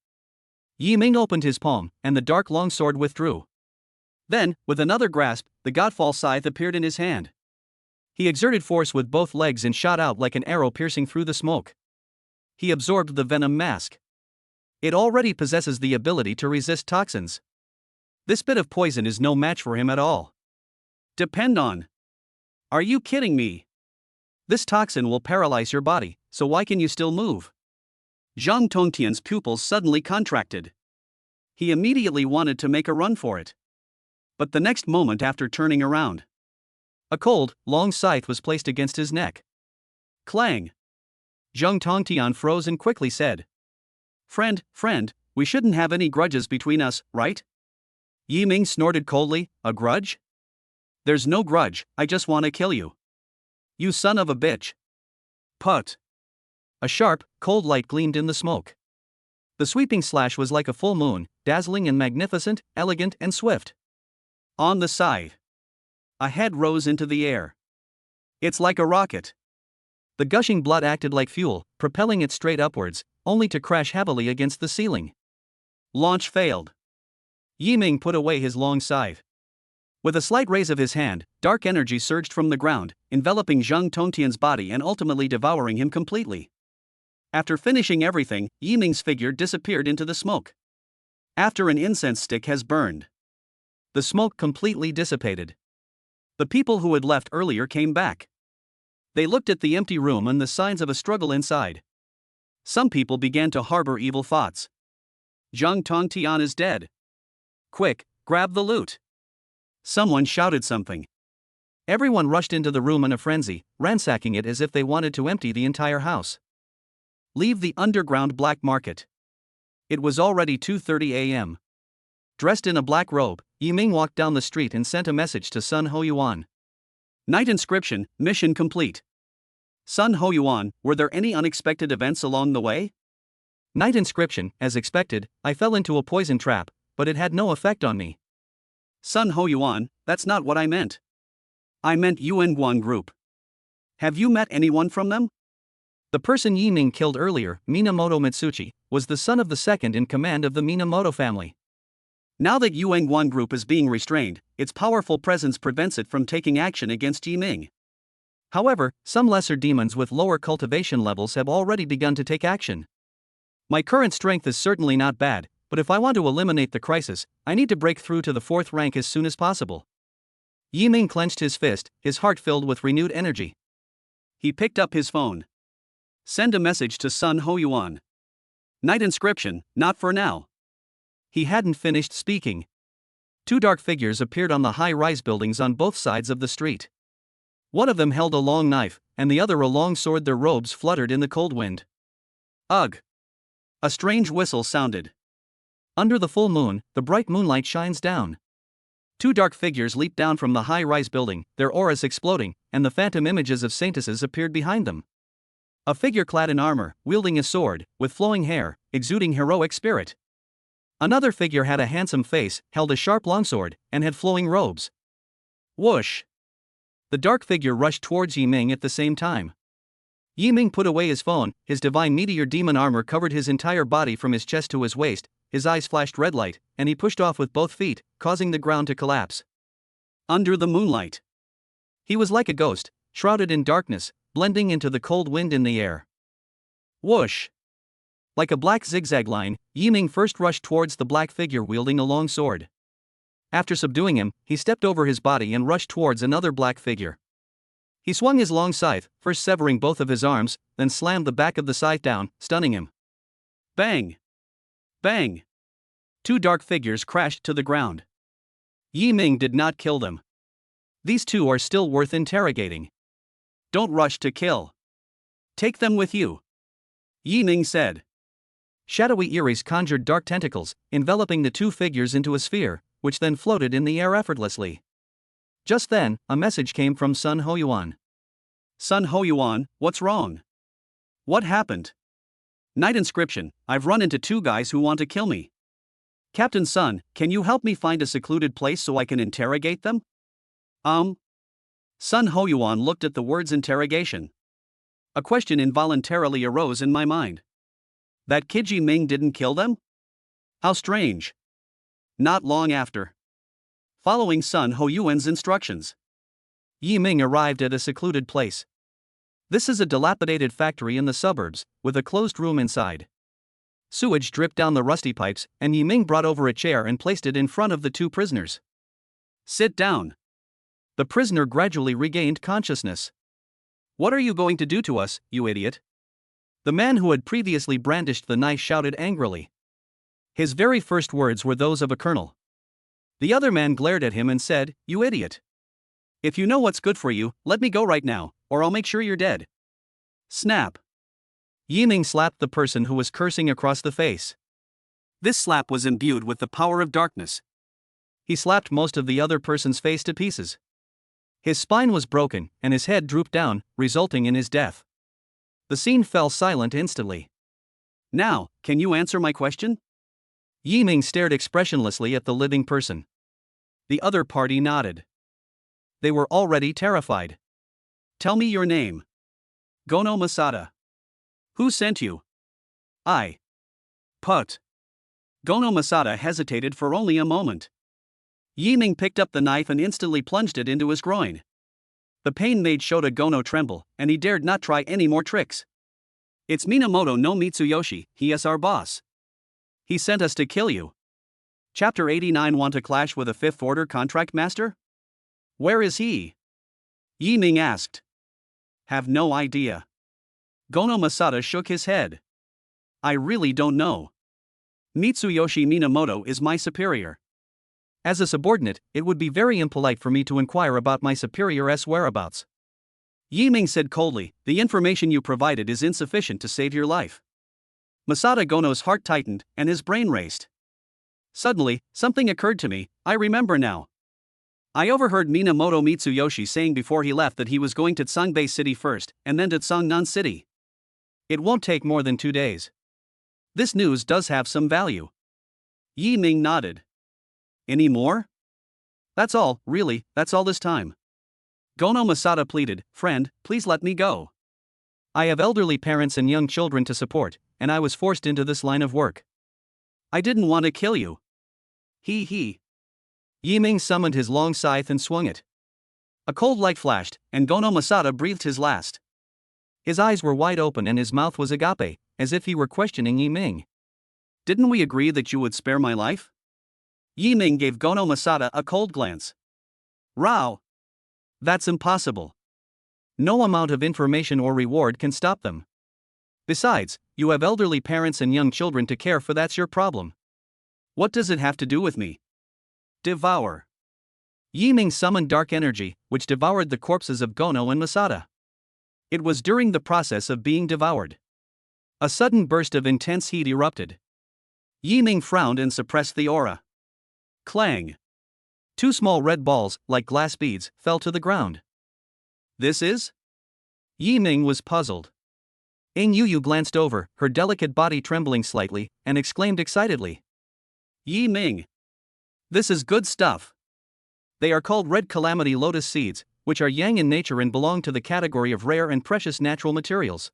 A: Yi Ming opened his palm, and the dark longsword withdrew. Then, with another grasp, the godfall scythe appeared in his hand. He exerted force with both legs and shot out like an arrow, piercing through the smoke. He absorbed the venom mask. It already possesses the ability to resist toxins. This bit of poison is no match for him at all. Depend on. Are you kidding me? This toxin will paralyze your body, so why can you still move? Zhang Tongtian's pupils suddenly contracted. He immediately wanted to make a run for it. But the next moment, after turning around, a cold, long scythe was placed against his neck. Clang! Zhang Tongtian froze and quickly said, Friend, we shouldn't have any grudges between us, right? Yi Ming snorted coldly, a grudge? There's no grudge, I just want to kill you. You son of a bitch. Put. A sharp, cold light gleamed in the smoke. The sweeping slash was like a full moon, dazzling and magnificent, elegant and swift. On the side, a head rose into the air. It's like a rocket. The gushing blood acted like fuel, propelling it straight upwards, only to crash heavily against the ceiling. Launch failed. Yi Ming put away his long scythe. With a slight raise of his hand, dark energy surged from the ground, enveloping Zhang Tongtian's body and ultimately devouring him completely. After finishing everything, Yi Ming's figure disappeared into the smoke. After an incense stick has burned, the smoke completely dissipated. The people who had left earlier came back. They looked at the empty room and the signs of a struggle inside. Some people began to harbor evil thoughts. Zhang Tongtian is dead. Quick, grab the loot. Someone shouted something. Everyone rushed into the room in a frenzy, ransacking it as if they wanted to empty the entire house. Leave the underground black market. It was already 2:30 a.m. Dressed in a black robe, Yi Ming walked down the street and sent a message to Sun Hoyuan. Night inscription, mission complete. Sun Hoyuan, were there any unexpected events along the way? Night inscription, as expected, I fell into a poison trap, but it had no effect on me. Sun Hoyuan, that's not what I meant. I meant Yuanguan group. Have you met anyone from them? The person Yi Ming killed earlier, Minamoto Mitsuchi, was the son of the second in command of the Minamoto family. Now that Yuanguan group is being restrained, its powerful presence prevents it from taking action against Yi Ming. However, some lesser demons with lower cultivation levels have already begun to take action. My current strength is certainly not bad, but if I want to eliminate the crisis, I need to break through to the 4th rank as soon as possible. Yiming clenched his fist, his heart filled with renewed energy. He picked up his phone. Send a message to Sun Hoyuan. Night inscription, not for now. He hadn't finished speaking. 2 dark figures appeared on the high-rise buildings on both sides of the street. One of them held a long knife, and the other a long sword. Their robes fluttered in the cold wind. Ugh! A strange whistle sounded. Under the full moon, the bright moonlight shines down. 2 dark figures leaped down from the high-rise building, their auras exploding, and the phantom images of saintesses appeared behind them. A figure clad in armor, wielding a sword, with flowing hair, exuding heroic spirit. Another figure had a handsome face, held a sharp longsword, and had flowing robes. Whoosh! The dark figure rushed towards Yiming at the same time. Yiming put away his phone, his divine meteor demon armor covered his entire body from his chest to his waist, his eyes flashed red light, and he pushed off with both feet, causing the ground to collapse. Under the moonlight, he was like a ghost, shrouded in darkness, blending into the cold wind in the air. Whoosh! Like a black zigzag line, Yiming first rushed towards the black figure wielding a long sword. After subduing him, he stepped over his body and rushed towards another black figure. He swung his long scythe, first severing both of his arms, then slammed the back of the scythe down, stunning him. Bang! Bang! 2 dark figures crashed to the ground. Yiming did not kill them. These 2 are still worth interrogating. Don't rush to kill. Take them with you, Yiming said. Shadowy Eries conjured dark tentacles, enveloping the 2 figures into a sphere, which then floated in the air effortlessly. Just then, a message came from Sun Hoyuan. Sun Hoyuan, what's wrong? What happened? Night inscription, I've run into 2 guys who want to kill me. Captain Sun, can you help me find a secluded place so I can interrogate them? Sun Hoyuan looked at the words interrogation. A question involuntarily arose in my mind. That kid Yiming didn't kill them? How strange. Not long after, following Sun Hoyuan's instructions, Yiming arrived at a secluded place. This is a dilapidated factory in the suburbs, with a closed room inside. Sewage dripped down the rusty pipes, and Yiming brought over a chair and placed it in front of the 2 prisoners. Sit down. The prisoner gradually regained consciousness. What are you going to do to us, you idiot? The man who had previously brandished the knife shouted angrily. His very first words were those of a colonel. The other man glared at him and said, "You idiot. If you know what's good for you, let me go right now, or I'll make sure you're dead." Snap. Yiming slapped the person who was cursing across the face. This slap was imbued with the power of darkness. He slapped most of the other person's face to pieces. His spine was broken, and his head drooped down, resulting in his death. The scene fell silent instantly. Now, can you answer my question? Yiming stared expressionlessly at the living person. The other party nodded. They were already terrified. Tell me your name. Gono Masada. Who sent you? I. Put. Gono Masada hesitated for only a moment. Yiming picked up the knife and instantly plunged it into his groin. The pain made Shota Gono tremble, and he dared not try any more tricks. It's Minamoto no Mitsuyoshi, he is our boss. He sent us to kill you. Chapter 89. Want to clash with a 5th Order contract master? Where is he? Yiming asked. Have no idea. Gono Masada shook his head. I really don't know. Mitsuyoshi Minamoto is my superior. As a subordinate, it would be very impolite for me to inquire about my superior's whereabouts. Yiming said coldly, the information you provided is insufficient to save your life. Masada Gono's heart tightened, and his brain raced. Suddenly, something occurred to me. I remember now. I overheard Minamoto Mitsuyoshi saying before he left that he was going to Tsangbei City first, and then to Tsangnan City. It won't take more than 2 days. This news does have some value. Yiming nodded. Any more? That's all, really, that's all this time. Gono Masada pleaded, friend, please let me go. I have elderly parents and young children to support, and I was forced into this line of work. I didn't want to kill you. He. Yiming summoned his long scythe and swung it. A cold light flashed, and Gono Masada breathed his last. His eyes were wide open and his mouth was agape, as if he were questioning Yi Ming. Didn't we agree that you would spare my life? Yi Ming gave Gono Masada a cold glance. Rao! That's impossible. No amount of information or reward can stop them. Besides, you have elderly parents and young children to care for. That's your problem. What does it have to do with me? Devour. Yi Ming summoned dark energy, which devoured the corpses of Gono and Masada. It was during the process of being devoured. A sudden burst of intense heat erupted. Yi Ming frowned and suppressed the aura. Clang! 2 small red balls, like glass beads, fell to the ground. This is? Yi Ming was puzzled. Ing Yu glanced over, her delicate body trembling slightly, and exclaimed excitedly. Yi Ming! This is good stuff. They are called red calamity lotus seeds, which are yang in nature and belong to the category of rare and precious natural materials.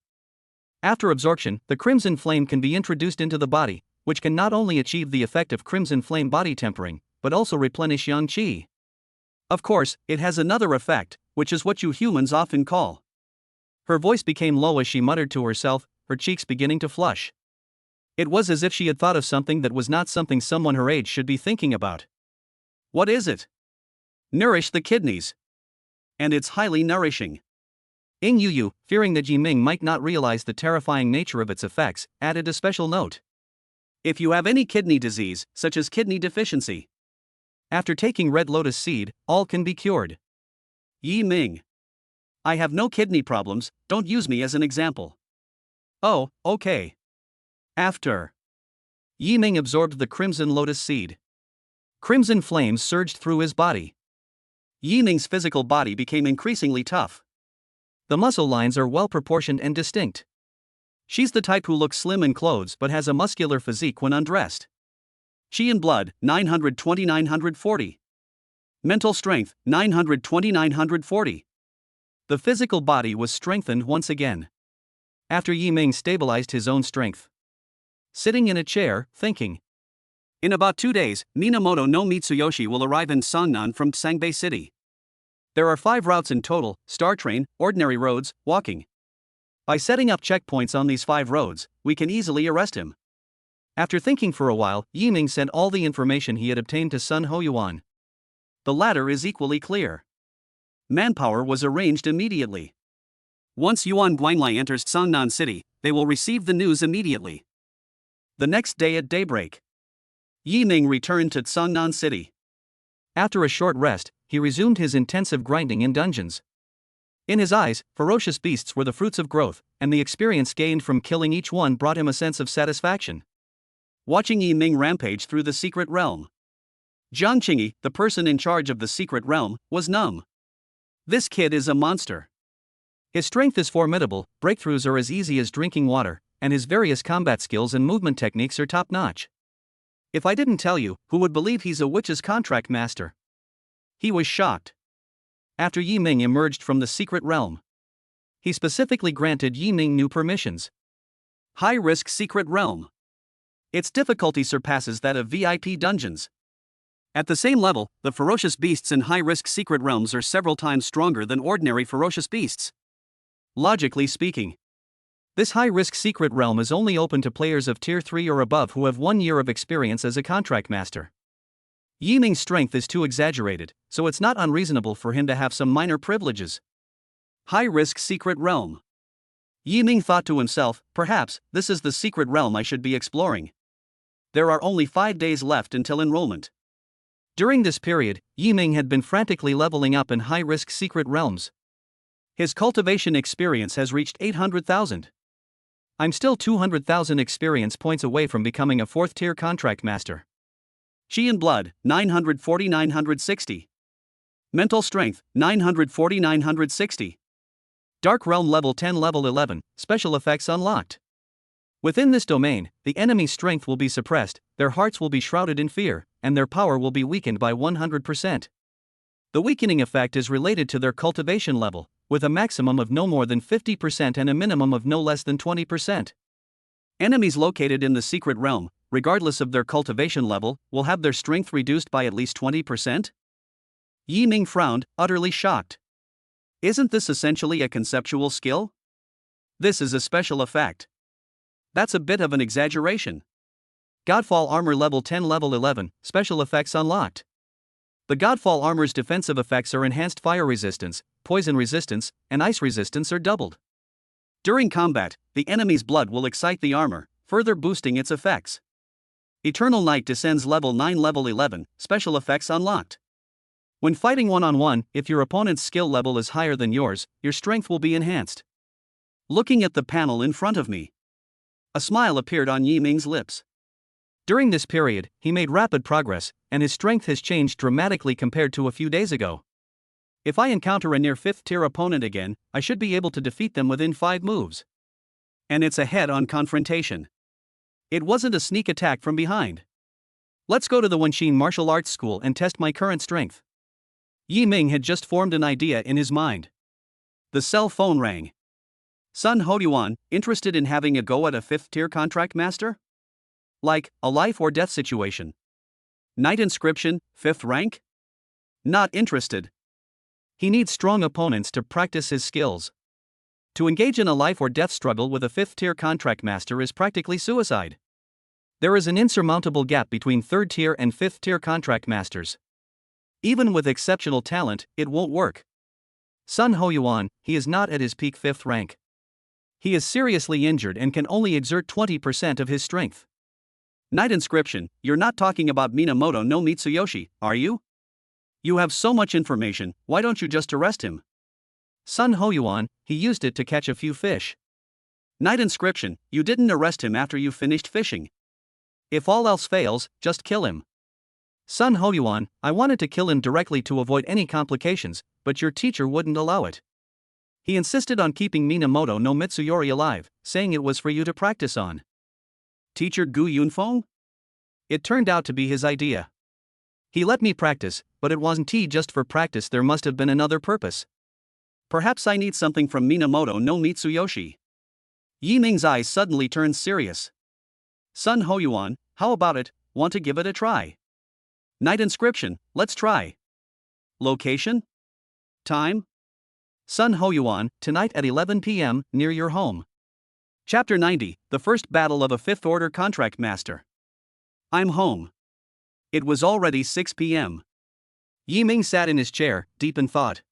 A: After absorption, the crimson flame can be introduced into the body, which can not only achieve the effect of crimson flame body tempering, but also replenish yang qi. Of course, it has another effect, which is what you humans often call. Her voice became low as she muttered to herself, her cheeks beginning to flush. It was as if she had thought of something that was not something someone her age should be thinking about. What is it? Nourish the kidneys. And it's highly nourishing. Ing Yu, fearing that Yi Ming might not realize the terrifying nature of its effects, added a special note. If you have any kidney disease, such as kidney deficiency, after taking red lotus seed, all can be cured. Yi Ming. I have no kidney problems, don't use me as an example. Oh, okay. After. Yi Ming absorbed the crimson lotus seed. Crimson flames surged through his body. Yi Ming's physical body became increasingly tough. The muscle lines are well proportioned and distinct. She's the type who looks slim in clothes but has a muscular physique when undressed. Qi in blood, 920-940. Mental strength, 920-940. The physical body was strengthened once again. After Yi Ming stabilized his own strength. Sitting in a chair, thinking. In about 2 days, Minamoto no Mitsuyoshi will arrive in Songnan from Sangbei City. There are 5 routes in total: star train, ordinary roads, walking. By setting up checkpoints on these 5 roads, we can easily arrest him. After thinking for a while, Yi Ming sent all the information he had obtained to Sun Hoyuan. The latter is equally clear. Manpower was arranged immediately. Once Yuan Guanlai enters Songnan City, they will receive the news immediately. The next day at daybreak, Yi Ming returned to Songnan City. After a short rest, he resumed his intensive grinding in dungeons. In his eyes, ferocious beasts were the fruits of growth, and the experience gained from killing each one brought him a sense of satisfaction. Watching Yi Ming rampage through the secret realm. Jiang Qingyi, the person in charge of the secret realm, was numb. This kid is a monster. His strength is formidable, breakthroughs are as easy as drinking water, and his various combat skills and movement techniques are top-notch. If I didn't tell you, who would believe he's a witch's contract master? He was shocked. After Yi Ming emerged from the secret realm, he specifically granted Yi Ming new permissions. High-risk secret realm. Its difficulty surpasses that of VIP dungeons. At the same level, the ferocious beasts in high-risk secret realms are several times stronger than ordinary ferocious beasts. Logically speaking, this high-risk secret realm is only open to players of Tier 3 or above who have 1 year of experience as a contract master. Yi Ming's strength is too exaggerated, so it's not unreasonable for him to have some minor privileges. High-risk secret realm. Yi Ming thought to himself, perhaps, this is the secret realm I should be exploring. There are only 5 days left until enrollment. During this period, Yi Ming had been frantically leveling up in high-risk secret realms. His cultivation experience has reached 800,000. I'm still 200,000 experience points away from becoming a 4th-tier contract master. Qi in blood, 940-960. Mental strength, 940-960. Dark realm level 10 level 11, special effects unlocked. Within this domain, the enemy's strength will be suppressed, their hearts will be shrouded in fear, and their power will be weakened by 100%. The weakening effect is related to their cultivation level, with a maximum of no more than 50% and a minimum of no less than 20%. Enemies located in the secret realm, regardless of their cultivation level, will have their strength reduced by at least 20%. Yi Ming frowned, utterly shocked. Isn't this essentially a conceptual skill? This is a special effect. That's a bit of an exaggeration. Godfall Armor Level 10 Level 11, Special Effects Unlocked. The Godfall Armor's defensive effects are enhanced fire resistance, poison resistance, and ice resistance are doubled. During combat, the enemy's blood will excite the armor, further boosting its effects. Eternal Night Descends Level 9 Level 11, Special Effects Unlocked. When fighting one-on-one, if your opponent's skill level is higher than yours, your strength will be enhanced. Looking at the panel in front of me, a smile appeared on Yi Ming's lips. During this period, he made rapid progress, and his strength has changed dramatically compared to a few days ago. If I encounter a near 5th tier opponent again, I should be able to defeat them within 5 moves. And it's a head-on confrontation. It wasn't a sneak attack from behind. Let's go to the Wenshin Martial Arts School and test my current strength. Yi Ming had just formed an idea in his mind. The cell phone rang. Sun Hoyuan, interested in having a go at a 5th tier contract master? Like, a life or death situation. Knight inscription, 5th rank? Not interested. He needs strong opponents to practice his skills. To engage in a life or death struggle with a 5th tier contract master is practically suicide. There is an insurmountable gap between 3rd tier and 5th tier contract masters. Even with exceptional talent, it won't work. Sun Hoyuan, he is not at his peak 5th rank. He is seriously injured and can only exert 20% of his strength. Knight inscription, you're not talking about Minamoto no Mitsuyoshi, are you? You have so much information, why don't you just arrest him? Sun Hoyuan, he used it to catch a few fish. Knight inscription, you didn't arrest him after you finished fishing. If all else fails, just kill him. Sun Hoyuan, I wanted to kill him directly to avoid any complications, but your teacher wouldn't allow it. He insisted on keeping Minamoto no Mitsuyori alive, saying it was for you to practice on. Teacher Gu Yunfeng? It turned out to be his idea. He let me practice, but it wasn't just for practice, there must have been another purpose. Perhaps I need something from Minamoto no Mitsuyoshi. Yi Ming's eyes suddenly turned serious. Sun Hoyuan, how about it, want to give it a try? Knight inscription, let's try. Location? Time? Sun Hoyuan, tonight at 11 p.m., near your home. Chapter 90, The First Battle of a 5th Order Contract Master. I'm home. It was already 6 p.m. Yi Ming sat in his chair, deep in thought.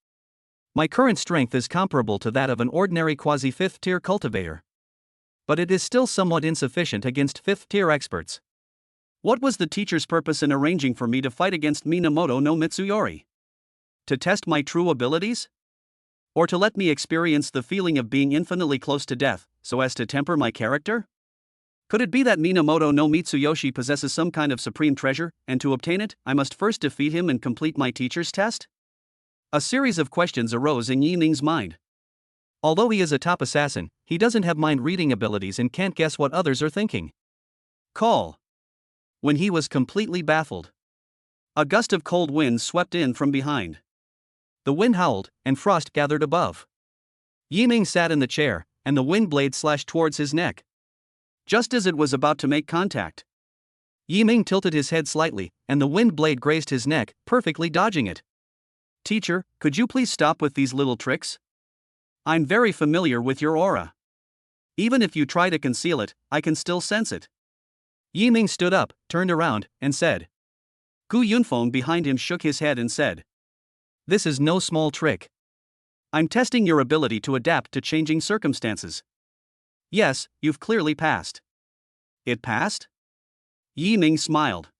A: My current strength is comparable to that of an ordinary quasi-5th tier cultivator. But it is still somewhat insufficient against 5th tier experts. What was the teacher's purpose in arranging for me to fight against Minamoto no Mitsuyori? To test my true abilities? Or to let me experience the feeling of being infinitely close to death, so as to temper my character? Could it be that Minamoto no Mitsuyoshi possesses some kind of supreme treasure, and to obtain it, I must first defeat him and complete my teacher's test? A series of questions arose in Yi Ming's mind. Although he is a top assassin, he doesn't have mind-reading abilities and can't guess what others are thinking. Call. When he was completely baffled, a gust of cold wind swept in from behind. The wind howled, and frost gathered above. Yi Ming sat in the chair, and the wind blade slashed towards his neck. Just as it was about to make contact, Yi Ming tilted his head slightly, and the wind blade grazed his neck, perfectly dodging it. Teacher, could you please stop with these little tricks? I'm very familiar with your aura. Even if you try to conceal it, I can still sense it. Yi Ming stood up, turned around, and said. Gu Yunfeng behind him shook his head and said. This is no small trick. I'm testing your ability to adapt to changing circumstances. Yes, you've clearly passed. It passed? Yi Ming smiled.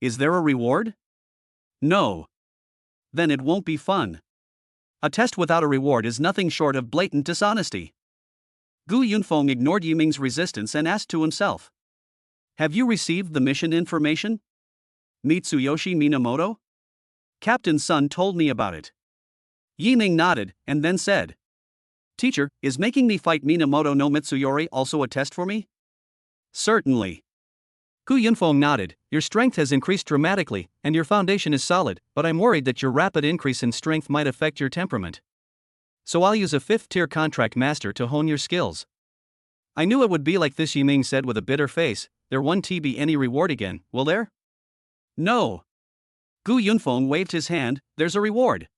A: Is there a reward? No. Then it won't be fun. A test without a reward is nothing short of blatant dishonesty. Gu Yunfeng ignored Yi Ming's resistance and asked to himself. Have you received the mission information? Mitsuyoshi Minamoto? Captain Sun told me about it. Yi Ming nodded, and then said. Teacher, is making me fight Minamoto no Mitsuyori also a test for me? Certainly. Gu Yunfeng nodded, your strength has increased dramatically, and your foundation is solid, but I'm worried that your rapid increase in strength might affect your temperament. So I'll use a 5th tier contract master to hone your skills. I knew it would be like this, Yi Ming said with a bitter face. There won't be any reward again, will there? No. Gu Yunfeng waved his hand. There's a reward.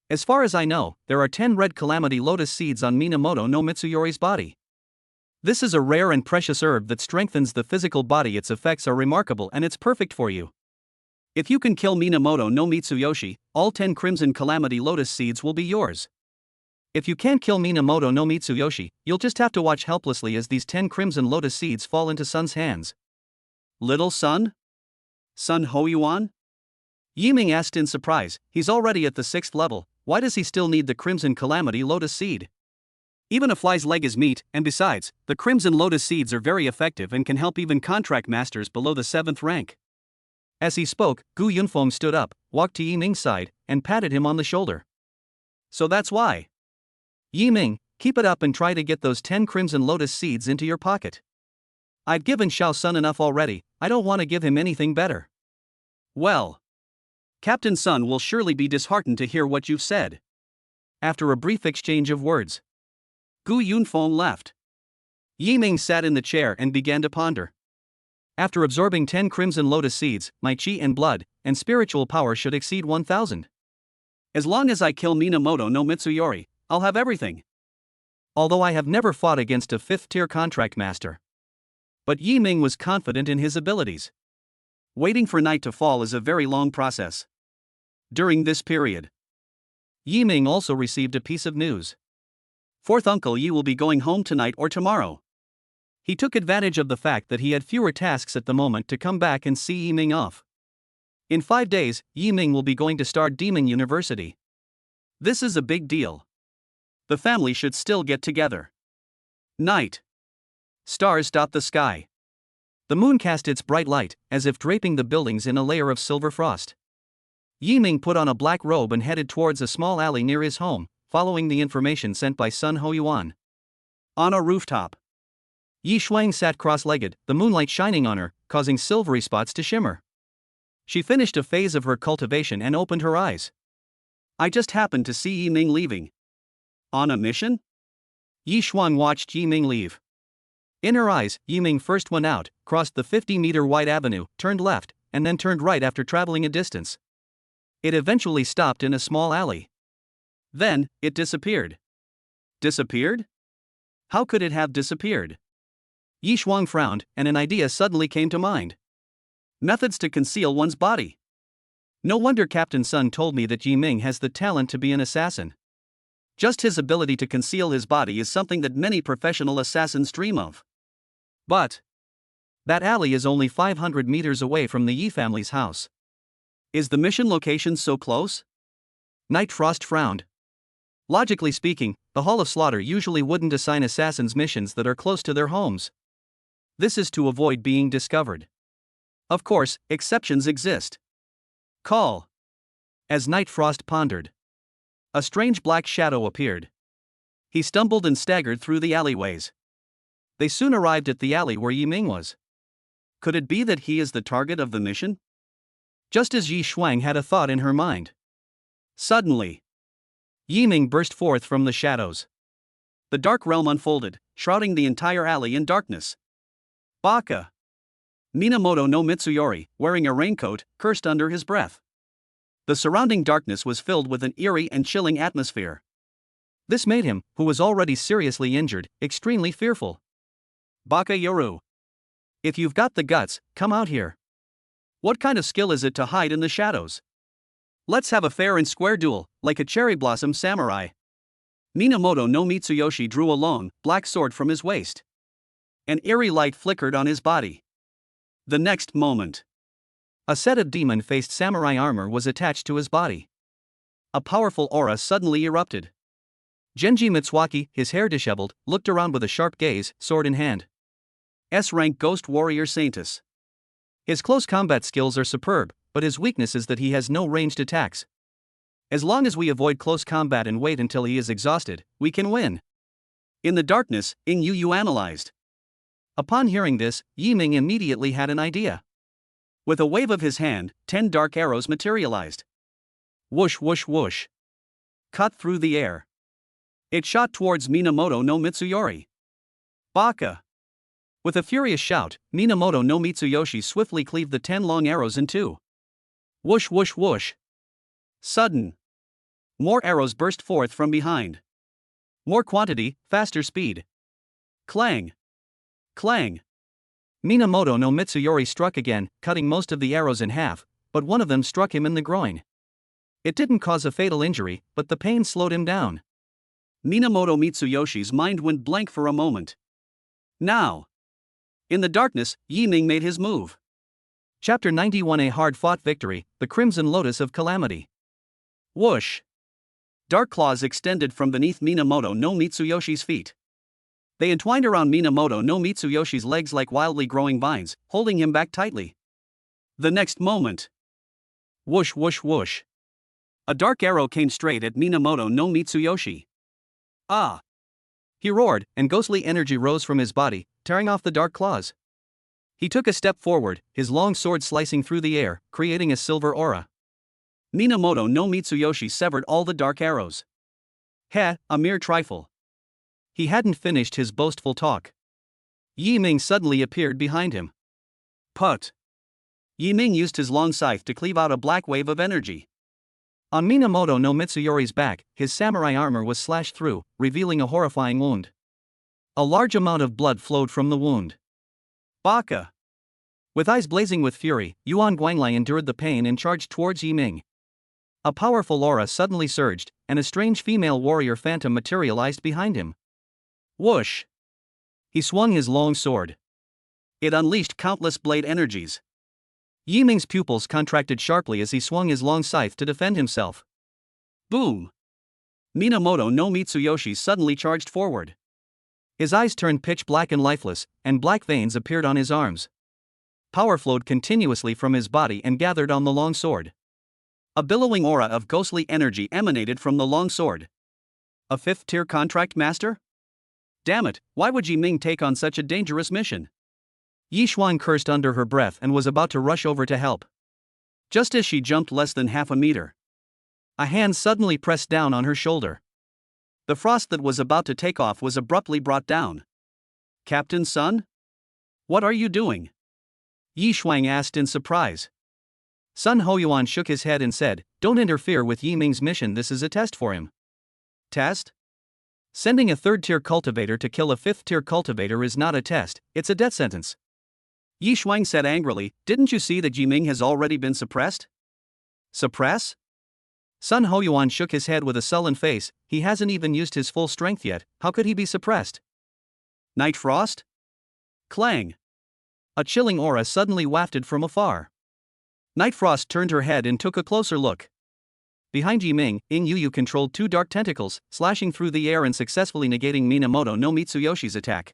A: As far as I know, there are 10 red calamity lotus seeds on Minamoto no Mitsuyori's body. This is a rare and precious herb that strengthens the physical body. Its effects are remarkable and it's perfect for you. If you can kill Minamoto no Mitsuyoshi, all 10 crimson calamity lotus seeds will be yours. If you can't kill Minamoto no Mitsuyoshi, you'll just have to watch helplessly as these 10 crimson lotus seeds fall into Sun's hands. Little Sun? Sun Hoyuan? Yiming asked in surprise. He's already at the 6th level, why does he still need the crimson calamity lotus seed? Even a fly's leg is meat, and besides, the crimson lotus seeds are very effective and can help even contract masters below the 7th rank. As he spoke, Gu Yunfeng stood up, walked to Yiming's side, and patted him on the shoulder. So that's why. Yiming, keep it up and try to get those 10 crimson lotus seeds into your pocket. I've given Xiao Sun enough already, I don't want to give him anything better. Well, Captain Sun will surely be disheartened to hear what you've said. After a brief exchange of words, Gu Yunfeng left. Yiming sat in the chair and began to ponder. After absorbing 10 crimson lotus seeds, my chi and blood and spiritual power should exceed 1,000. As long as I kill Minamoto no Mitsuyori, I'll have everything. Although I have never fought against a 5th-tier contract master. But Yiming was confident in his abilities. Waiting for night to fall is a very long process. During this period, Yiming also received a piece of news. 4th Uncle Yi will be going home tonight or tomorrow. He took advantage of the fact that he had fewer tasks at the moment to come back and see Yiming off. In 5 days, Yiming will be going to Star Demon University. This is a big deal. The family should still get together. Night. Stars dot the sky. The moon cast its bright light, as if draping the buildings in a layer of silver frost. Yiming put on a black robe and headed towards a small alley near his home, following the information sent by Sun Hoyuan. On a rooftop, Yi Shuang sat cross-legged, the moonlight shining on her, causing silvery spots to shimmer. She finished a phase of her cultivation and opened her eyes. I just happened to see Yiming leaving. On a mission? Yi Shuang watched Yiming leave. In her eyes, Yiming first went out, crossed the 50-meter wide avenue, turned left, and then turned right after traveling a distance. It eventually stopped in a small alley. Then, it disappeared. Disappeared? How could it have disappeared? Yi Shuang frowned, and an idea suddenly came to mind. Methods to conceal one's body. No wonder Captain Sun told me that Yiming has the talent to be an assassin. Just his ability to conceal his body is something that many professional assassins dream of. But that alley is only 500 meters away from the Yi family's house. Is the mission location so close? Night Frost frowned. Logically speaking, the Hall of Slaughter usually wouldn't assign assassins missions that are close to their homes. This is to avoid being discovered. Of course, exceptions exist. Call. As Night Frost pondered, a strange black shadow appeared. He stumbled and staggered through the alleyways. They soon arrived at the alley where Yiming was. Could it be that he is the target of the mission? Just as Yi Shuang had a thought in her mind. Suddenly, Yiming burst forth from the shadows. The dark realm unfolded, shrouding the entire alley in darkness. Baka! Minamoto no Mitsuyori, wearing a raincoat, cursed under his breath. The surrounding darkness was filled with an eerie and chilling atmosphere. This made him, who was already seriously injured, extremely fearful. Baka Yoru! If you've got the guts, come out here. What kind of skill is it to hide in the shadows? Let's have a fair and square duel, like a cherry blossom samurai. Minamoto no Mitsuyoshi drew a long, black sword from his waist. An eerie light flickered on his body. The next moment, a set of demon-faced samurai armor was attached to his body. A powerful aura suddenly erupted. Genji Mitsuaki, his hair disheveled, looked around with a sharp gaze, sword in hand. S-rank Ghost Warrior Saintess. His close combat skills are superb, but his weakness is that he has no ranged attacks. As long as we avoid close combat and wait until he is exhausted, we can win. In the darkness, Ing Yu analyzed. Upon hearing this, Yiming immediately had an idea. With a wave of his hand, 10 dark arrows materialized. Whoosh whoosh whoosh. Cut through the air. It shot towards Minamoto no Mitsuyori. Baka! With a furious shout, Minamoto no Mitsuyoshi swiftly cleaved the 10 long arrows in two. Whoosh whoosh whoosh. Sudden. More arrows burst forth from behind. More quantity, faster speed. Clang. Clang. Minamoto no Mitsuyori struck again, cutting most of the arrows in half, but one of them struck him in the groin. It didn't cause a fatal injury, but the pain slowed him down. Minamoto Mitsuyoshi's mind went blank for a moment. Now. In the darkness, Yi Ming made his move. Chapter 91: A hard-fought victory, the Crimson Lotus of Calamity. Whoosh. Dark claws extended from beneath Minamoto no Mitsuyoshi's feet. They entwined around Minamoto no Mitsuyoshi's legs like wildly growing vines, holding him back tightly. The next moment. Whoosh whoosh whoosh. A dark arrow came straight at Minamoto no Mitsuyoshi. Ah! He roared, and ghostly energy rose from his body, tearing off the dark claws. He took a step forward, his long sword slicing through the air, creating a silver aura. Minamoto no Mitsuyoshi severed all the dark arrows. Heh, a mere trifle. He hadn't finished his boastful talk. Yi Ming suddenly appeared behind him. Put! Yi Ming used his long scythe to cleave out a black wave of energy. On Minamoto no Mitsuyori's back, his samurai armor was slashed through, revealing a horrifying wound. A large amount of blood flowed from the wound. Baka! With eyes blazing with fury, Yuan Guanglai endured the pain and charged towards Yi Ming. A powerful aura suddenly surged, and a strange female warrior phantom materialized behind him. Whoosh! He swung his long sword. It unleashed countless blade energies. Yi Ming's pupils contracted sharply as he swung his long scythe to defend himself. Boom! Minamoto no Mitsuyoshi suddenly charged forward. His eyes turned pitch black and lifeless, and black veins appeared on his arms. Power flowed continuously from his body and gathered on the long sword. A billowing aura of ghostly energy emanated from the long sword. A fifth-tier contract master? Damn it, why would Yi Ming take on such a dangerous mission? Yi Xuan cursed under her breath and was about to rush over to help. Just as she jumped less than half a meter, a hand suddenly pressed down on her shoulder. The frost that was about to take off was abruptly brought down. Captain Sun? What are you doing? Yi Xuan asked in surprise. Sun Hoyuan shook his head and said, Don't interfere with Yi Ming's mission, this is a test for him. Test? Sending a third-tier cultivator to kill a fifth-tier cultivator is not a test, it's a death sentence. Yi Xuan said angrily, Didn't you see that Yi Ming has already been suppressed? Suppress? Sun Hoyuan shook his head with a sullen face, he hasn't even used his full strength yet, how could he be suppressed? Night frost? Clang! A chilling aura suddenly wafted from afar. Night Frost turned her head and took a closer look. Behind Yi Ming, In Yu controlled two dark tentacles, slashing through the air and successfully negating Minamoto no Mitsuyoshi's attack.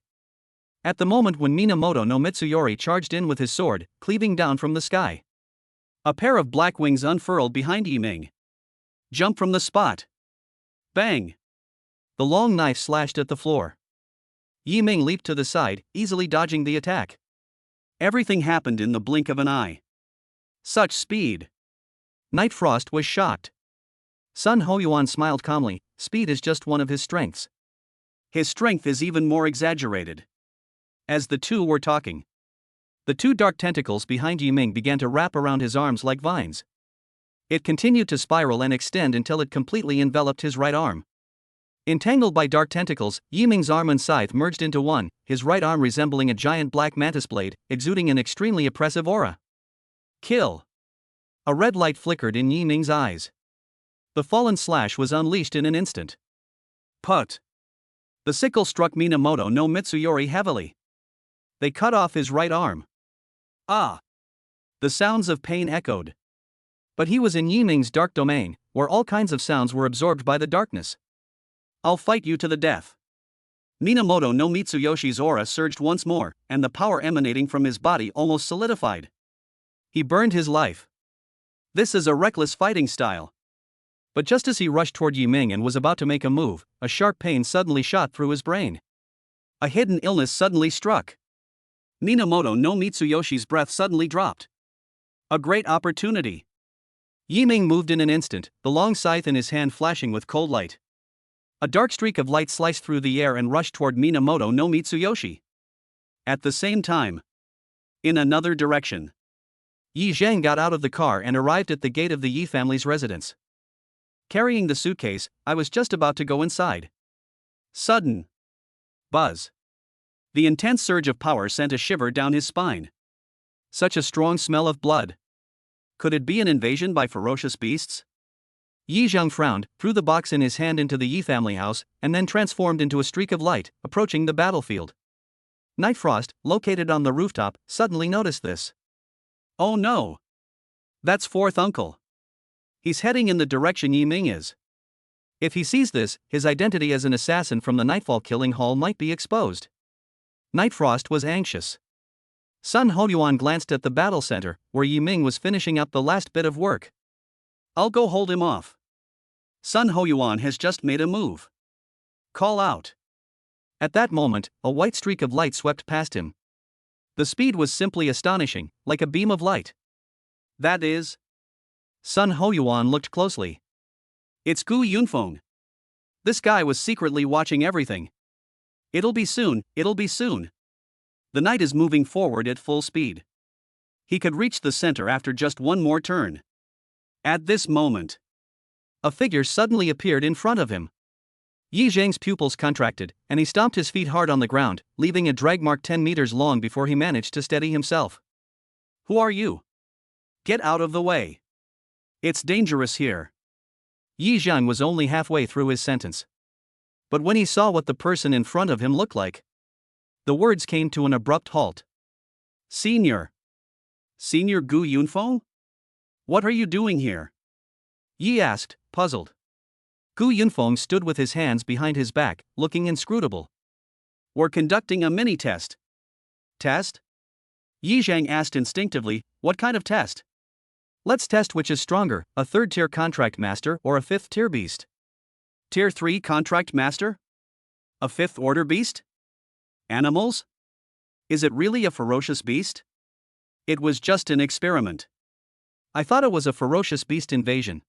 A: At the moment when Minamoto no Mitsuyori charged in with his sword, cleaving down from the sky, a pair of black wings unfurled behind Yi Ming. Jump from the spot. Bang! The long knife slashed at the floor. Yi Ming leaped to the side, easily dodging the attack. Everything happened in the blink of an eye. Such speed! Night Frost was shocked. Sun Hoyuan smiled calmly, speed is just one of his strengths. His strength is even more exaggerated. As the two were talking, the two dark tentacles behind Yi Ming began to wrap around his arms like vines. It continued to spiral and extend until it completely enveloped his right arm. Entangled by dark tentacles, Yi Ming's arm and scythe merged into one, his right arm resembling a giant black mantis blade, exuding an extremely oppressive aura. Kill! A red light flickered in Yi Ming's eyes. The fallen slash was unleashed in an instant. Put! The sickle struck Minamoto no Mitsuyori heavily. They cut off his right arm. Ah! The sounds of pain echoed. But he was in Yi Ming's dark domain, where all kinds of sounds were absorbed by the darkness. I'll fight you to the death. Minamoto no Mitsuyoshi's aura surged once more, and the power emanating from his body almost solidified. He burned his life. This is a reckless fighting style. But just as he rushed toward Yi Ming and was about to make a move, a sharp pain suddenly shot through his brain. A hidden illness suddenly struck. Minamoto no Mitsuyoshi's breath suddenly dropped. A great opportunity. Yi Ming moved in an instant, the long scythe in his hand flashing with cold light. A dark streak of light sliced through the air and rushed toward Minamoto no Mitsuyoshi. At the same time, in another direction, Yi Zhang got out of the car and arrived at the gate of the Yi family's residence. Carrying the suitcase, I was just about to go inside. Sudden buzz. The intense surge of power sent a shiver down his spine. Such a strong smell of blood. Could it be an invasion by ferocious beasts? Yi Zhang frowned, threw the box in his hand into the Yi family house, and then transformed into a streak of light, approaching the battlefield. Night Frost, located on the rooftop, suddenly noticed this. Oh no! That's fourth uncle. He's heading in the direction Yi Ming is. If he sees this, his identity as an assassin from the Nightfall killing hall might be exposed. Night Frost was anxious. Sun Hoyuan glanced at the battle center, where Yi Ming was finishing up the last bit of work. I'll go hold him off. Sun Hoyuan has just made a move. Call out. At that moment, a white streak of light swept past him. The speed was simply astonishing, like a beam of light. That is. Sun Hoyuan looked closely. It's Gu Yunfeng. This guy was secretly watching everything. It'll be soon, it'll be soon. The knight is moving forward at full speed. He could reach the center after just one more turn. At this moment, a figure suddenly appeared in front of him. Yi Zhang's pupils contracted, and he stomped his feet hard on the ground, leaving a drag mark 10 meters long before he managed to steady himself. Who are you? Get out of the way. It's dangerous here. Yi Zhang was only halfway through his sentence. But when he saw what the person in front of him looked like, the words came to an abrupt halt. Senior. Senior Gu Yunfeng? What are you doing here? Yi asked, puzzled. Gu Yunfeng stood with his hands behind his back, looking inscrutable. We're conducting a mini-test. Test? Yi Zhang asked instinctively, what kind of test? Let's test which is stronger, a third-tier contract master or a fifth-tier beast. Tier 3 contract master? A fifth-order beast? Animals? Is it really a ferocious beast? It was just an experiment. I thought it was a ferocious beast invasion.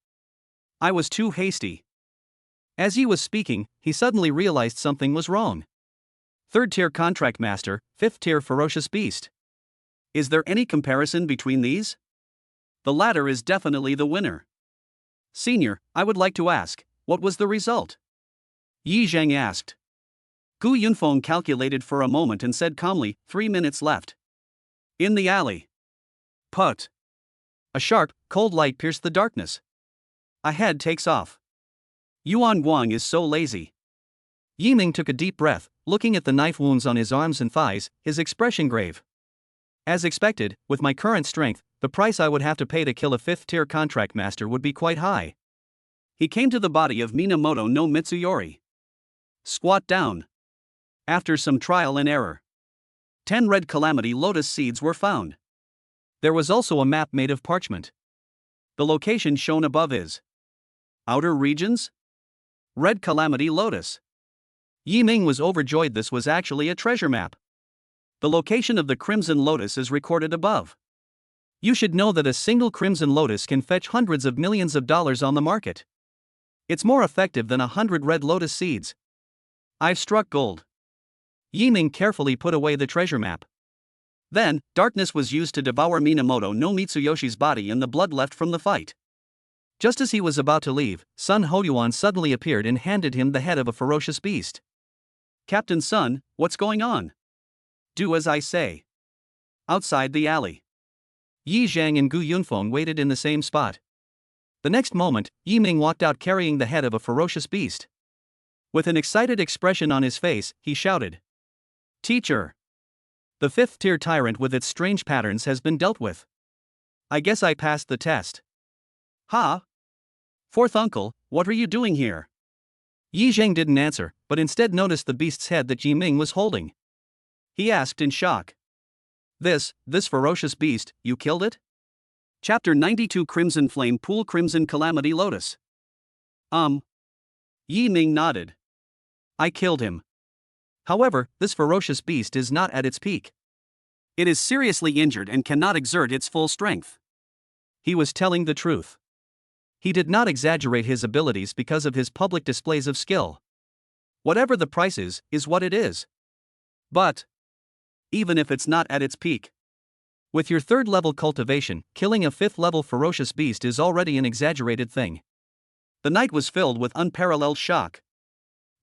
A: I was too hasty. As he was speaking, he suddenly realized something was wrong. Third-tier contract master, fifth-tier ferocious beast. Is there any comparison between these? The latter is definitely the winner. Senior, I would like to ask, what was the result? Yi Zhang asked. Gu Yunfeng calculated for a moment and said calmly, 3 minutes left. In the alley. Put. A sharp, cold light pierced the darkness. A head takes off. Yuan Guang is so lazy. Yi Ming took a deep breath, looking at the knife wounds on his arms and thighs, his expression grave. As expected, with my current strength, the price I would have to pay to kill a fifth-tier contract master would be quite high. He came to the body of Minamoto no Mitsuyori. Squat down. After some trial and error, 10 red calamity lotus seeds were found. There was also a map made of parchment. The location shown above is outer regions? Red calamity lotus. Yi Ming was overjoyed. This was actually a treasure map. The location of the crimson lotus is recorded above. You should know that a single crimson lotus can fetch hundreds of millions of dollars on the market. It's more effective than 100 red lotus seeds. I've struck gold. Yi Ming carefully put away the treasure map. Then, darkness was used to devour Minamoto no Mitsuyoshi's body and the blood left from the fight. Just as he was about to leave, Sun Hoyuan suddenly appeared and handed him the head of a ferocious beast. Captain Sun, what's going on? Do as I say. Outside the alley. Yi Zhang and Gu Yunfeng waited in the same spot. The next moment, Yi Ming walked out carrying the head of a ferocious beast. With an excited expression on his face, he shouted. Teacher! The fifth-tier tyrant with its strange patterns has been dealt with. I guess I passed the test. Ha! Fourth uncle, what are you doing here? Yi Zhang didn't answer, but instead noticed the beast's head that Yi Ming was holding. He asked in shock. This ferocious beast, you killed it? Chapter 92 Crimson Flame Pool Crimson Calamity Lotus. Yi Ming nodded. I killed him. However, this ferocious beast is not at its peak. It is seriously injured and cannot exert its full strength. He was telling the truth. He did not exaggerate his abilities because of his public displays of skill. Whatever the price is what it is. But even if it's not at its peak, With your 3rd level cultivation, killing a 5th level ferocious beast is already an exaggerated thing. The night was filled with unparalleled shock.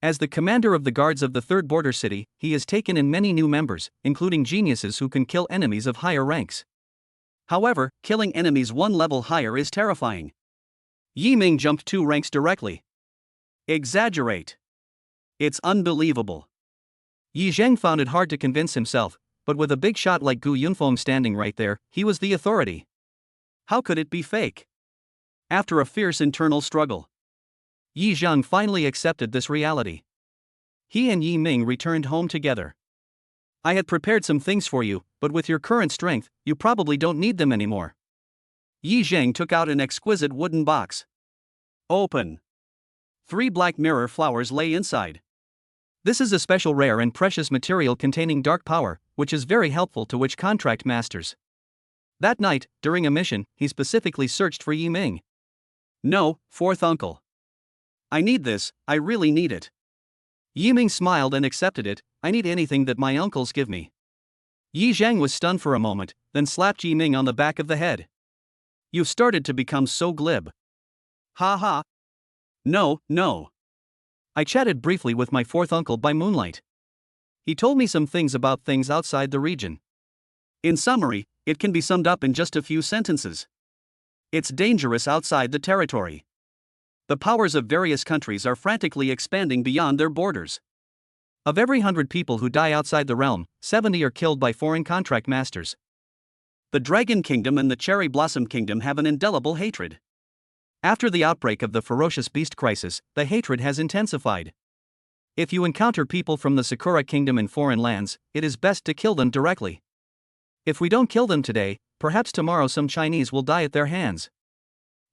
A: As the commander of the guards of the 3rd border city, he has taken in many new members, including geniuses who can kill enemies of higher ranks. However, killing enemies 1 level higher is terrifying. Yi Ming jumped 2 ranks directly. Exaggerate. It's unbelievable. Yi Zheng found it hard to convince himself, but with a big shot like Gu Yunfeng standing right there, he was the authority. How could it be fake? After a fierce internal struggle, Yi Zheng finally accepted this reality. He and Yi Ming returned home together. I had prepared some things for you, but with your current strength, you probably don't need them anymore. Yi Zheng took out an exquisite wooden box. Open. 3 black mirror flowers lay inside. This is a special rare and precious material containing dark power, which is very helpful to witch contract masters. That night, during a mission, he specifically searched for Yi Ming. No, 4th uncle. I need this, I really need it. Yi Ming smiled and accepted it. I need anything that my uncles give me. Yi Zheng was stunned for a moment, then slapped Yi Ming on the back of the head. You've started to become so glib. Ha ha. No. I chatted briefly with my 4th uncle by moonlight. He told me some things about things outside the region. In summary, it can be summed up in just a few sentences. It's dangerous outside the territory. The powers of various countries are frantically expanding beyond their borders. Of every 100 people who die outside the realm, 70 are killed by foreign contract masters. The Dragon Kingdom and the Cherry Blossom Kingdom have an indelible hatred. After the outbreak of the ferocious beast crisis, the hatred has intensified. If you encounter people from the Sakura Kingdom in foreign lands, it is best to kill them directly. If we don't kill them today, perhaps tomorrow some Chinese will die at their hands.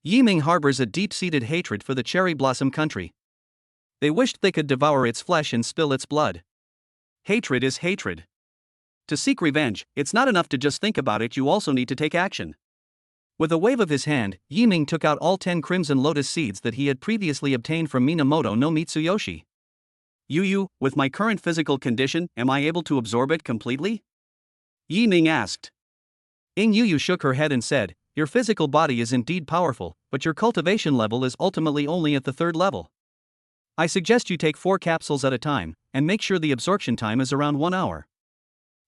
A: Yi Ming harbors a deep-seated hatred for the Cherry Blossom country. They wished they could devour its flesh and spill its blood. Hatred is hatred. To seek revenge, it's not enough to just think about it, you also need to take action. With a wave of his hand, Yi Ming took out all 10 crimson lotus seeds that he had previously obtained from Minamoto no Mitsuyoshi. Yu, with my current physical condition, am I able to absorb it completely? Yi Ming asked. Yu shook her head and said, your physical body is indeed powerful, but your cultivation level is ultimately only at the 3rd level. I suggest you take 4 capsules at a time, and make sure the absorption time is around 1 hour.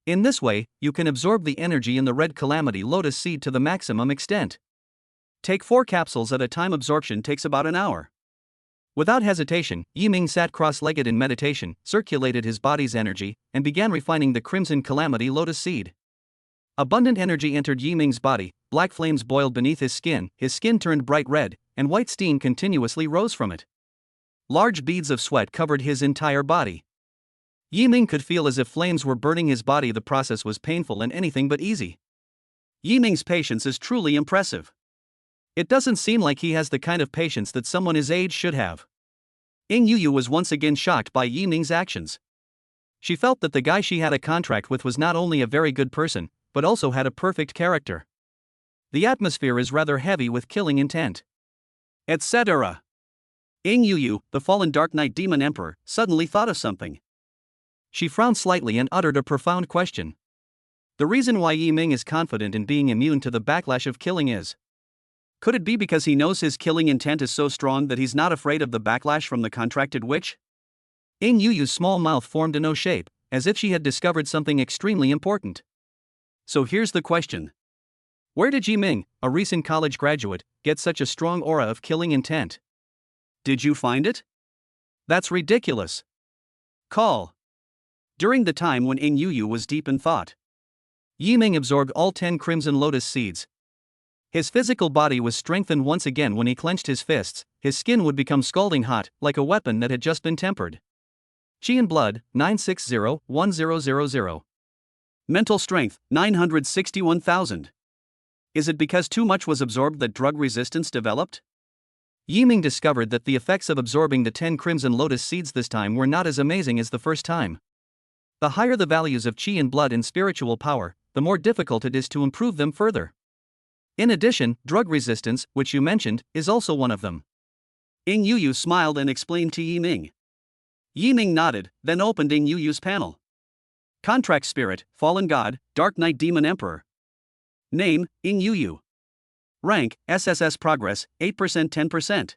A: In this way, you can absorb the energy in the red calamity lotus seed to the maximum extent. Take 4 capsules at a time. Absorption takes about an hour. Without hesitation, Yi Ming sat cross-legged in meditation, circulated his body's energy, and began refining the crimson calamity lotus seed. Abundant energy entered Yi Ming's body, black flames boiled beneath his skin turned bright red, and white steam continuously rose from it. Large beads of sweat covered his entire body. Yi Ming could feel as if flames were burning his body. The process was painful and anything but easy. Yi Ming's patience is truly impressive. It doesn't seem like he has the kind of patience that someone his age should have. Yu was once again shocked by Yi Ming's actions. She felt that the guy she had a contract with was not only a very good person, but also had a perfect character. The atmosphere is rather heavy with killing intent. Etc. Yu, the fallen Dark Knight Demon Emperor, suddenly thought of something. She frowned slightly and uttered a profound question. The reason why Yi Ming is confident in being immune to the backlash of killing is. Could it be because he knows his killing intent is so strong that he's not afraid of the backlash from the contracted witch? Yu's small mouth formed an O shape, as if she had discovered something extremely important. So here's the question. Where did Yi Ming, a recent college graduate, get such a strong aura of killing intent? Did you find it? That's ridiculous. Call. During the time when Yu was deep in thought, Yi Ming absorbed all 10 crimson lotus seeds. His physical body was strengthened once again when he clenched his fists. His skin would become scalding hot, like a weapon that had just been tempered. Chi and blood, 960-1000. Mental strength, 961,000. Is it because too much was absorbed that drug resistance developed? Yi Ming discovered that the effects of absorbing the 10 crimson lotus seeds this time were not as amazing as the first time. The higher the values of chi and blood in spiritual power, the more difficult it is to improve them further. In addition, drug resistance, which you mentioned, is also one of them. Yu smiled and explained to Yi Ming. Yi Ming nodded, then opened Yu's panel. Contract Spirit, Fallen God, Dark Knight Demon Emperor. Name, Ing Yu. Rank, SSS progress, 8% 10%.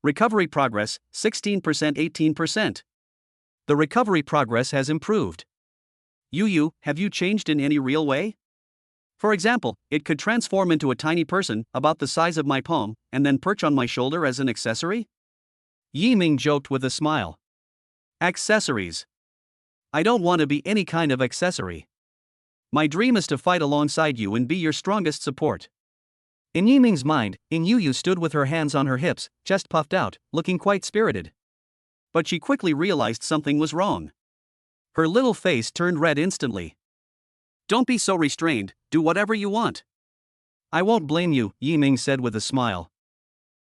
A: Recovery progress, 16% 18%. The recovery progress has improved. Yu, have you changed in any real way? For example, it could transform into a tiny person, about the size of my palm, and then perch on my shoulder as an accessory? Yi Ming joked with a smile. Accessories. I don't want to be any kind of accessory. My dream is to fight alongside you and be your strongest support. In Yi Ming's mind, Ing Yu stood with her hands on her hips, chest puffed out, looking quite spirited. But she quickly realized something was wrong. Her little face turned red instantly. Don't be so restrained, do whatever you want. I won't blame you, Yi Ming said with a smile.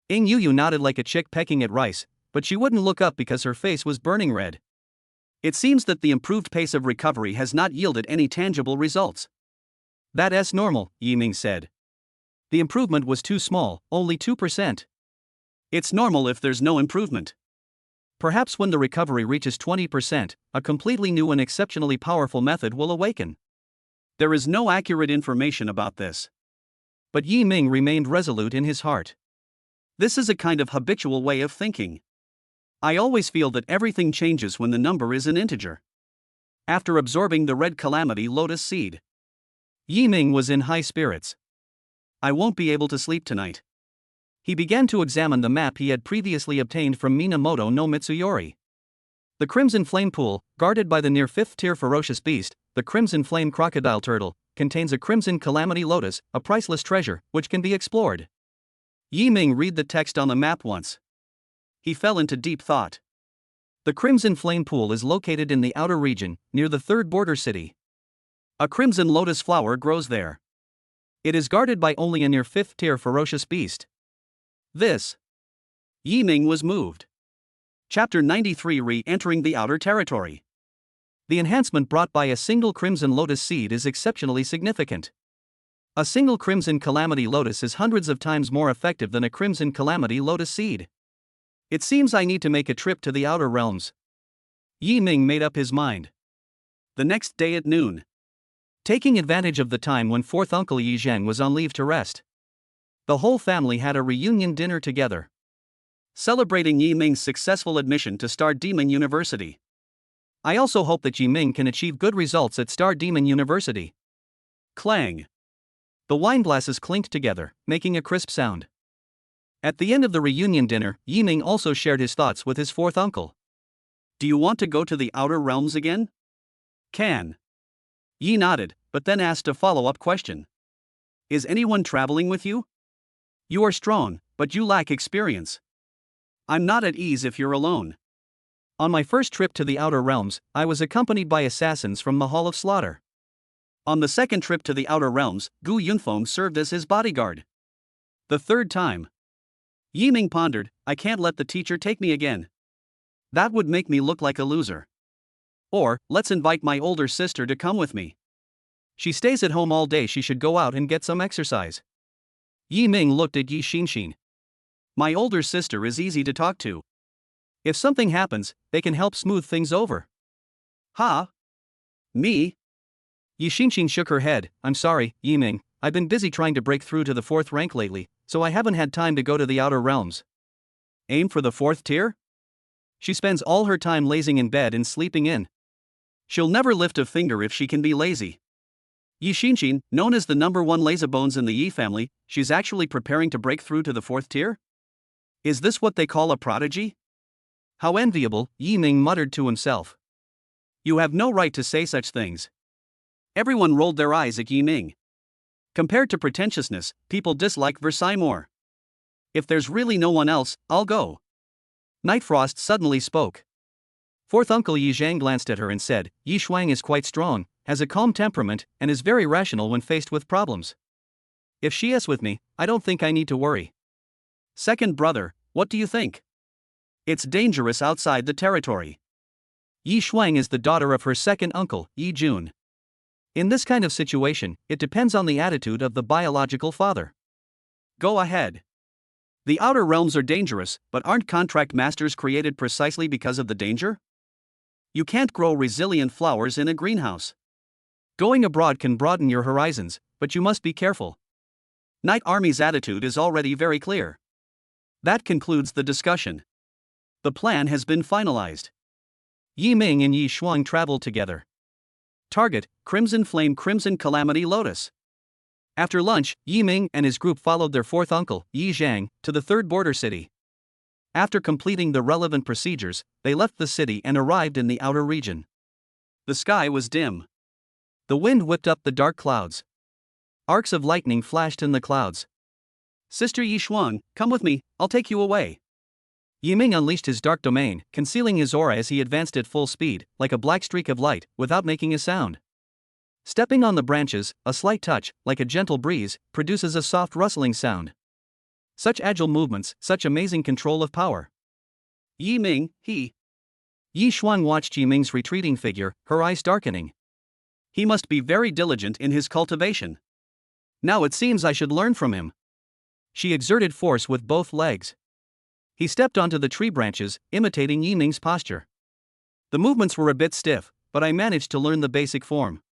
A: Ing Yu nodded like a chick pecking at rice, but she wouldn't look up because her face was burning red. It seems that the improved pace of recovery has not yielded any tangible results. That's normal, Yi Ming said. The improvement was too small, only 2%. It's normal if there's no improvement. Perhaps when the recovery reaches 20%, a completely new and exceptionally powerful method will awaken. There is no accurate information about this. But Yi Ming remained resolute in his heart. This is a kind of habitual way of thinking. I always feel that everything changes when the number is an integer. After absorbing the red calamity lotus seed, Yi Ming was in high spirits. I won't be able to sleep tonight. He began to examine the map he had previously obtained from Minamoto no Mitsuyori. The Crimson Flame Pool, guarded by the near 5th tier ferocious beast, the Crimson Flame Crocodile Turtle, contains a Crimson Calamity Lotus, a priceless treasure, which can be explored. Yi Ming read the text on the map once. He fell into deep thought. The Crimson Flame Pool is located in the outer region, near the 3rd border city. A crimson lotus flower grows there. It is guarded by only a near 5th tier ferocious beast. Yi Ming was moved. Chapter 93 Re-entering the outer territory. The enhancement brought by a single crimson lotus seed is exceptionally significant. A single crimson calamity lotus is hundreds of times more effective than a crimson calamity lotus seed. It seems I need to make a trip to the outer realms. Yi Ming made up his mind. The next day at noon. Taking advantage of the time when 4th Uncle Yi Zheng was on leave to rest, the whole family had a reunion dinner together, celebrating Yi Ming's successful admission to Star Demon University. I also hope that Yi Ming can achieve good results at Star Demon University. Clang. The wine glasses clinked together, making a crisp sound. At the end of the reunion dinner, Yi Ming also shared his thoughts with his 4th uncle. Do you want to go to the outer realms again? Can. Yi nodded, but then asked a follow-up question. Is anyone traveling with you? You are strong, but you lack experience. I'm not at ease if you're alone. On my first trip to the outer realms, I was accompanied by assassins from the Hall of Slaughter. On the second trip to the outer realms, Gu Yunfeng served as his bodyguard. The third time. Yi Ming pondered, I can't let the teacher take me again. That would make me look like a loser. Or, let's invite my older sister to come with me. She stays at home all day, she should go out and get some exercise. Yi Ming looked at Yi Xinxin. My older sister is easy to talk to. If something happens, they can help smooth things over. Ha? Me? Yi Xinxin shook her head. I'm sorry, Yi Ming, I've been busy trying to break through to the 4th rank lately, so I haven't had time to go to the outer realms. Aim for the 4th tier? She spends all her time lazing in bed and sleeping in. She'll never lift a finger if she can be lazy. Yi Xinxin, known as the #1 lazybones in the Yi family, she's actually preparing to break through to the 4th tier? Is this what they call a prodigy? How enviable, Yi Ming muttered to himself. You have no right to say such things. Everyone rolled their eyes at Yi Ming. Compared to pretentiousness, people dislike Versailles more. If there's really no one else, I'll go. Nightfrost suddenly spoke. 4th Uncle Yi Zhang glanced at her and said, Yi Shuang is quite strong, has a calm temperament, and is very rational when faced with problems. If she is with me, I don't think I need to worry. Second brother, what do you think? It's dangerous outside the territory. Yi Shuang is the daughter of her second uncle, Yi Jun. In this kind of situation, it depends on the attitude of the biological father. Go ahead. The outer realms are dangerous, but aren't contract masters created precisely because of the danger? You can't grow resilient flowers in a greenhouse. Going abroad can broaden your horizons, but you must be careful. Night Army's attitude is already very clear. That concludes the discussion. The plan has been finalized. Yi Ming and Yi Shuang traveled together. Target: Crimson Flame, Crimson Calamity Lotus. After lunch, Yi Ming and his group followed their fourth uncle, Yi Zhang, to the third border city. After completing the relevant procedures, they left the city and arrived in the outer region. The sky was dim. The wind whipped up the dark clouds. Arcs of lightning flashed in the clouds. Sister Yi Shuang, come with me, I'll take you away. Yi Ming unleashed his dark domain, concealing his aura as he advanced at full speed, like a black streak of light, without making a sound. Stepping on the branches, a slight touch, like a gentle breeze, produces a soft rustling sound. Such agile movements, such amazing control of power. Yi Ming, Yi Shuang watched Yi Ming's retreating figure, her eyes darkening. He must be very diligent in his cultivation. Now it seems I should learn from him. She exerted force with both legs. He stepped onto the tree branches, imitating Yi Ming's posture. The movements were a bit stiff, but I managed to learn the basic form.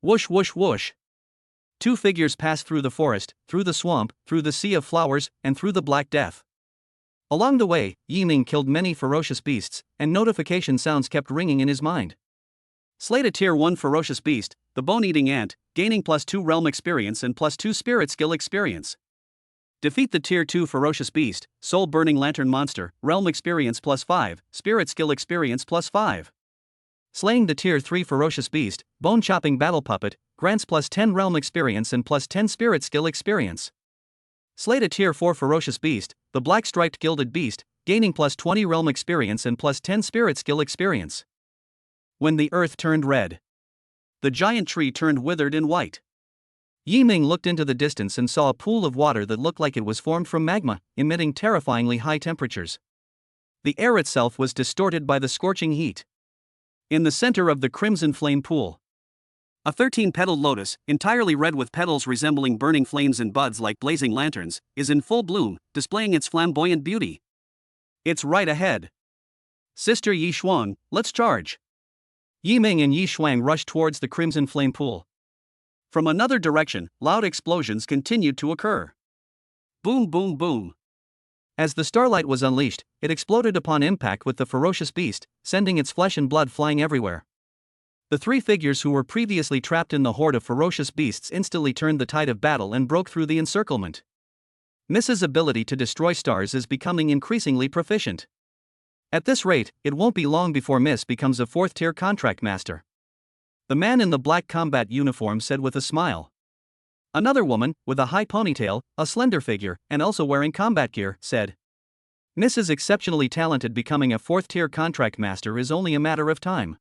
A: Whoosh whoosh whoosh. Two figures passed through the forest, through the swamp, through the sea of flowers, and through the Black Death. Along the way, Yi Ming killed many ferocious beasts, and notification sounds kept ringing in his mind. Slate a Tier 1 ferocious beast, the bone-eating ant, gaining +2 realm experience and +2 spirit skill experience. Defeat the Tier 2 ferocious beast, soul-burning lantern monster, realm experience +5, spirit skill experience +5. Slaying the Tier 3 ferocious beast, bone-chopping battle puppet, grants +10 realm experience and +10 spirit skill experience. Slate a Tier 4 ferocious beast, the black-striped gilded beast, gaining +20 realm experience and +10 spirit skill experience. When the earth turned red, the giant tree turned withered and white. Yi Ming looked into the distance and saw a pool of water that looked like it was formed from magma, emitting terrifyingly high temperatures. The air itself was distorted by the scorching heat. In the center of the crimson flame pool, a 13-petaled lotus, entirely red with petals resembling burning flames and buds like blazing lanterns, is in full bloom, displaying its flamboyant beauty. It's right ahead. Sister Yi Shuang, let's charge. Yi Ming and Yi Shuang rushed towards the crimson flame pool. From another direction, loud explosions continued to occur. Boom boom boom. As the starlight was unleashed, it exploded upon impact with the ferocious beast, sending its flesh and blood flying everywhere. The three figures who were previously trapped in the horde of ferocious beasts instantly turned the tide of battle and broke through the encirclement. Miss's ability to destroy stars is becoming increasingly proficient. At this rate, it won't be long before Miss becomes a 4th-tier contract master. The man in the black combat uniform said with a smile. Another woman, with a high ponytail, a slender figure, and also wearing combat gear, said, Miss is exceptionally talented. Becoming a 4th-tier contract master is only a matter of time.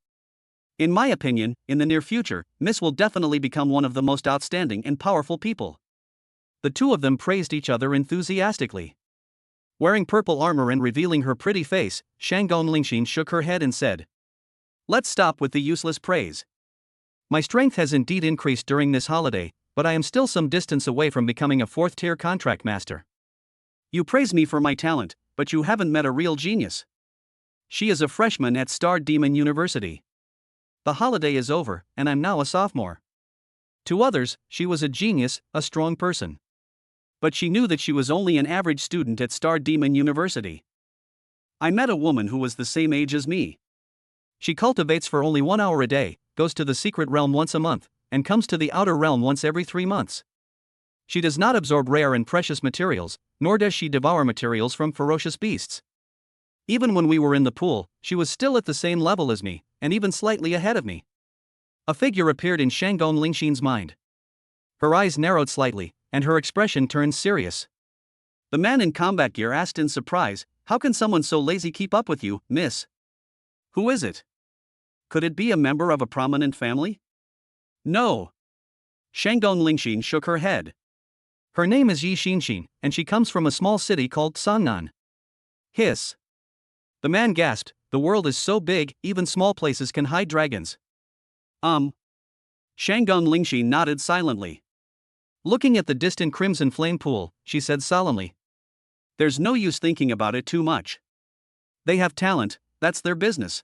A: In my opinion, in the near future, Miss will definitely become one of the most outstanding and powerful people. The two of them praised each other enthusiastically. Wearing purple armor and revealing her pretty face, Shanggong Lingxin shook her head and said, Let's stop with the useless praise. My strength has indeed increased during this holiday, but I am still some distance away from becoming a 4th-tier contract master. You praise me for my talent, but you haven't met a real genius. She is a freshman at Star Demon University. The holiday is over, and I'm now a sophomore. To others, she was a genius, a strong person. But she knew that she was only an average student at Star Demon University. I met a woman who was the same age as me. She cultivates for only 1 hour a day, goes to the secret realm once a month, and comes to the outer realm once every 3 months. She does not absorb rare and precious materials, nor does she devour materials from ferocious beasts. Even when we were in the pool, she was still at the same level as me, and even slightly ahead of me. A figure appeared in Shanggong Lingxin's mind. Her eyes narrowed slightly, and her expression turned serious. The man in combat gear asked in surprise, How can someone so lazy keep up with you, miss? Who is it? Could it be a member of a prominent family? No. Shanggong Lingxin shook her head. Her name is Yi Xinxin, and she comes from a small city called Sangnan. Hiss. The man gasped, The world is so big, even small places can hide dragons. Shanggong Lingxin nodded silently. Looking at the distant crimson flame pool, she said solemnly, There's no use thinking about it too much. They have talent, that's their business.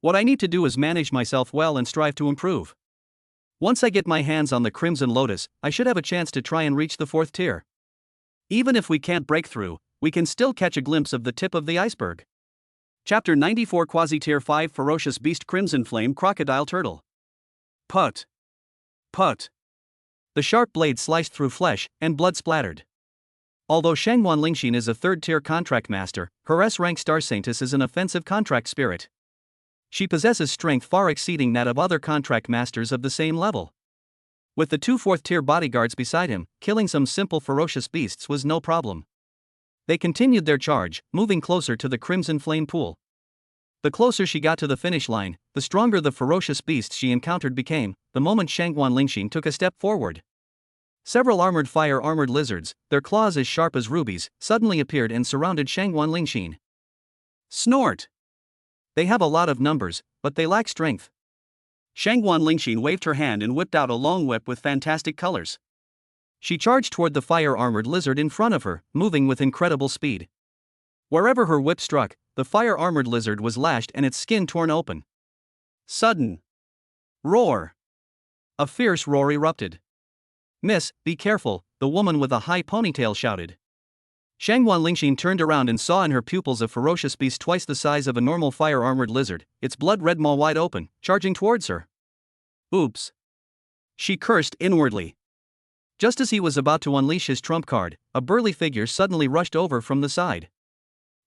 A: What I need to do is manage myself well and strive to improve. Once I get my hands on the Crimson Lotus, I should have a chance to try and reach the 4th tier. Even if we can't break through, we can still catch a glimpse of the tip of the iceberg. Chapter 94 Quasi-Tier 5 Ferocious Beast Crimson Flame Crocodile Turtle. Put. Put. The sharp blade sliced through flesh, and blood splattered. Although Shangguan Lingxin is a 3rd-tier contract master, her S-rank star saintess is an offensive contract spirit. She possesses strength far exceeding that of other contract masters of the same level. With the 2 4th-tier bodyguards beside him, killing some simple ferocious beasts was no problem. They continued their charge, moving closer to the Crimson Flame pool. The closer she got to the finish line, the stronger the ferocious beasts she encountered became, the moment Shangguan Lingxin took a step forward. Several armored lizards, their claws as sharp as rubies, suddenly appeared and surrounded Shangguan Lingxin. Snort! They have a lot of numbers, but they lack strength. Shangguan Lingxin waved her hand and whipped out a long whip with fantastic colors. She charged toward the fire-armored lizard in front of her, moving with incredible speed. Wherever her whip struck, the fire-armored lizard was lashed and its skin torn open. Sudden roar! A fierce roar erupted. "Miss, be careful," the woman with a high ponytail shouted. Shangguan Lingxin turned around and saw in her pupils a ferocious beast twice the size of a normal fire-armored lizard, its blood-red maw wide open, charging towards her. Oops! She cursed inwardly. Just as he was about to unleash his trump card, a burly figure suddenly rushed over from the side.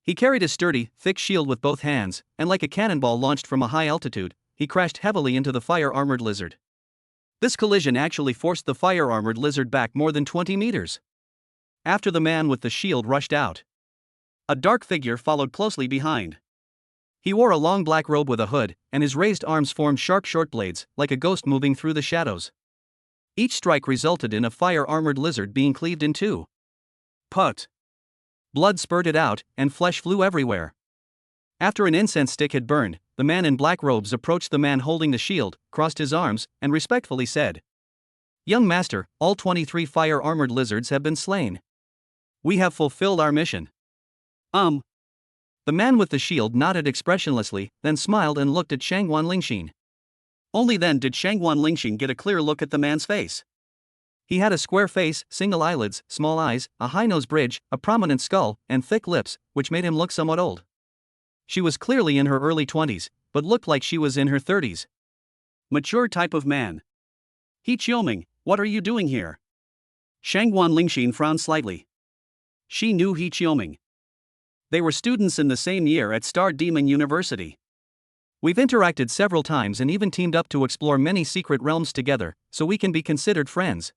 A: He carried a sturdy, thick shield with both hands, and like a cannonball launched from a high altitude, he crashed heavily into the fire-armored lizard. This collision actually forced the fire-armored lizard back more than 20 meters. After the man with the shield rushed out, a dark figure followed closely behind. He wore a long black robe with a hood, and his raised arms formed sharp short blades, like a ghost moving through the shadows. Each strike resulted in a fire-armored lizard being cleaved in two. Put! Blood spurted out, and flesh flew everywhere. After an incense stick had burned, the man in black robes approached the man holding the shield, crossed his arms, and respectfully said, "Young master, all 23 fire-armored lizards have been slain. We have fulfilled our mission." The man with the shield nodded expressionlessly, then smiled and looked at Shangguan Lingxin. Only then did Shangguan Lingxin get a clear look at the man's face. He had a square face, single eyelids, small eyes, a high nose bridge, a prominent skull, and thick lips, which made him look somewhat old. She was clearly in her early 20s, but looked like she was in her 30s. Mature type of man. "He Qiuming, what are you doing here?" Shangguan Lingxin frowned slightly. She knew He Qiuming. They were students in the same year at Star Demon University. We've interacted several times and even teamed up to explore many secret realms together, so we can be considered friends.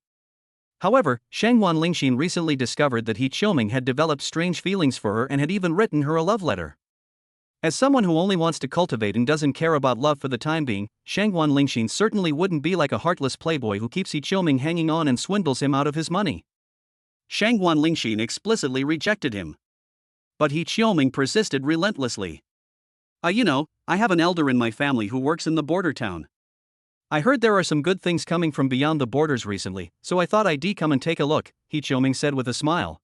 A: However, Shangguan Lingxin recently discovered that He Qiuming had developed strange feelings for her and had even written her a love letter. As someone who only wants to cultivate and doesn't care about love for the time being, Shangguan Lingxin certainly wouldn't be like a heartless playboy who keeps He Qiuming hanging on and swindles him out of his money. Shangguan Lingxin explicitly rejected him. But He Qiuming persisted relentlessly. I have an elder in my family who works in the border town. I heard there are some good things coming from beyond the borders recently, so I thought I'd come and take a look," He Qiuming said with a smile.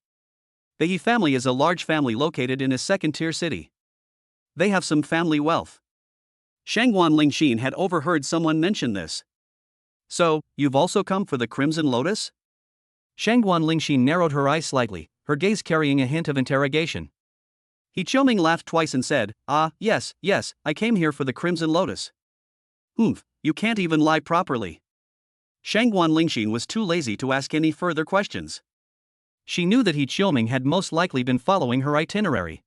A: The He family is a large family located in a 2nd-tier city. They have some family wealth. Shangguan Lingxin had overheard someone mention this. "So, you've also come for the Crimson Lotus?" Shangguan Lingxin narrowed her eyes slightly, her gaze carrying a hint of interrogation. He Qiuming laughed twice and said, yes, I came here for the Crimson Lotus." "Humph, you can't even lie properly." Shangguan Lingxin was too lazy to ask any further questions. She knew that He Qiuming had most likely been following her itinerary.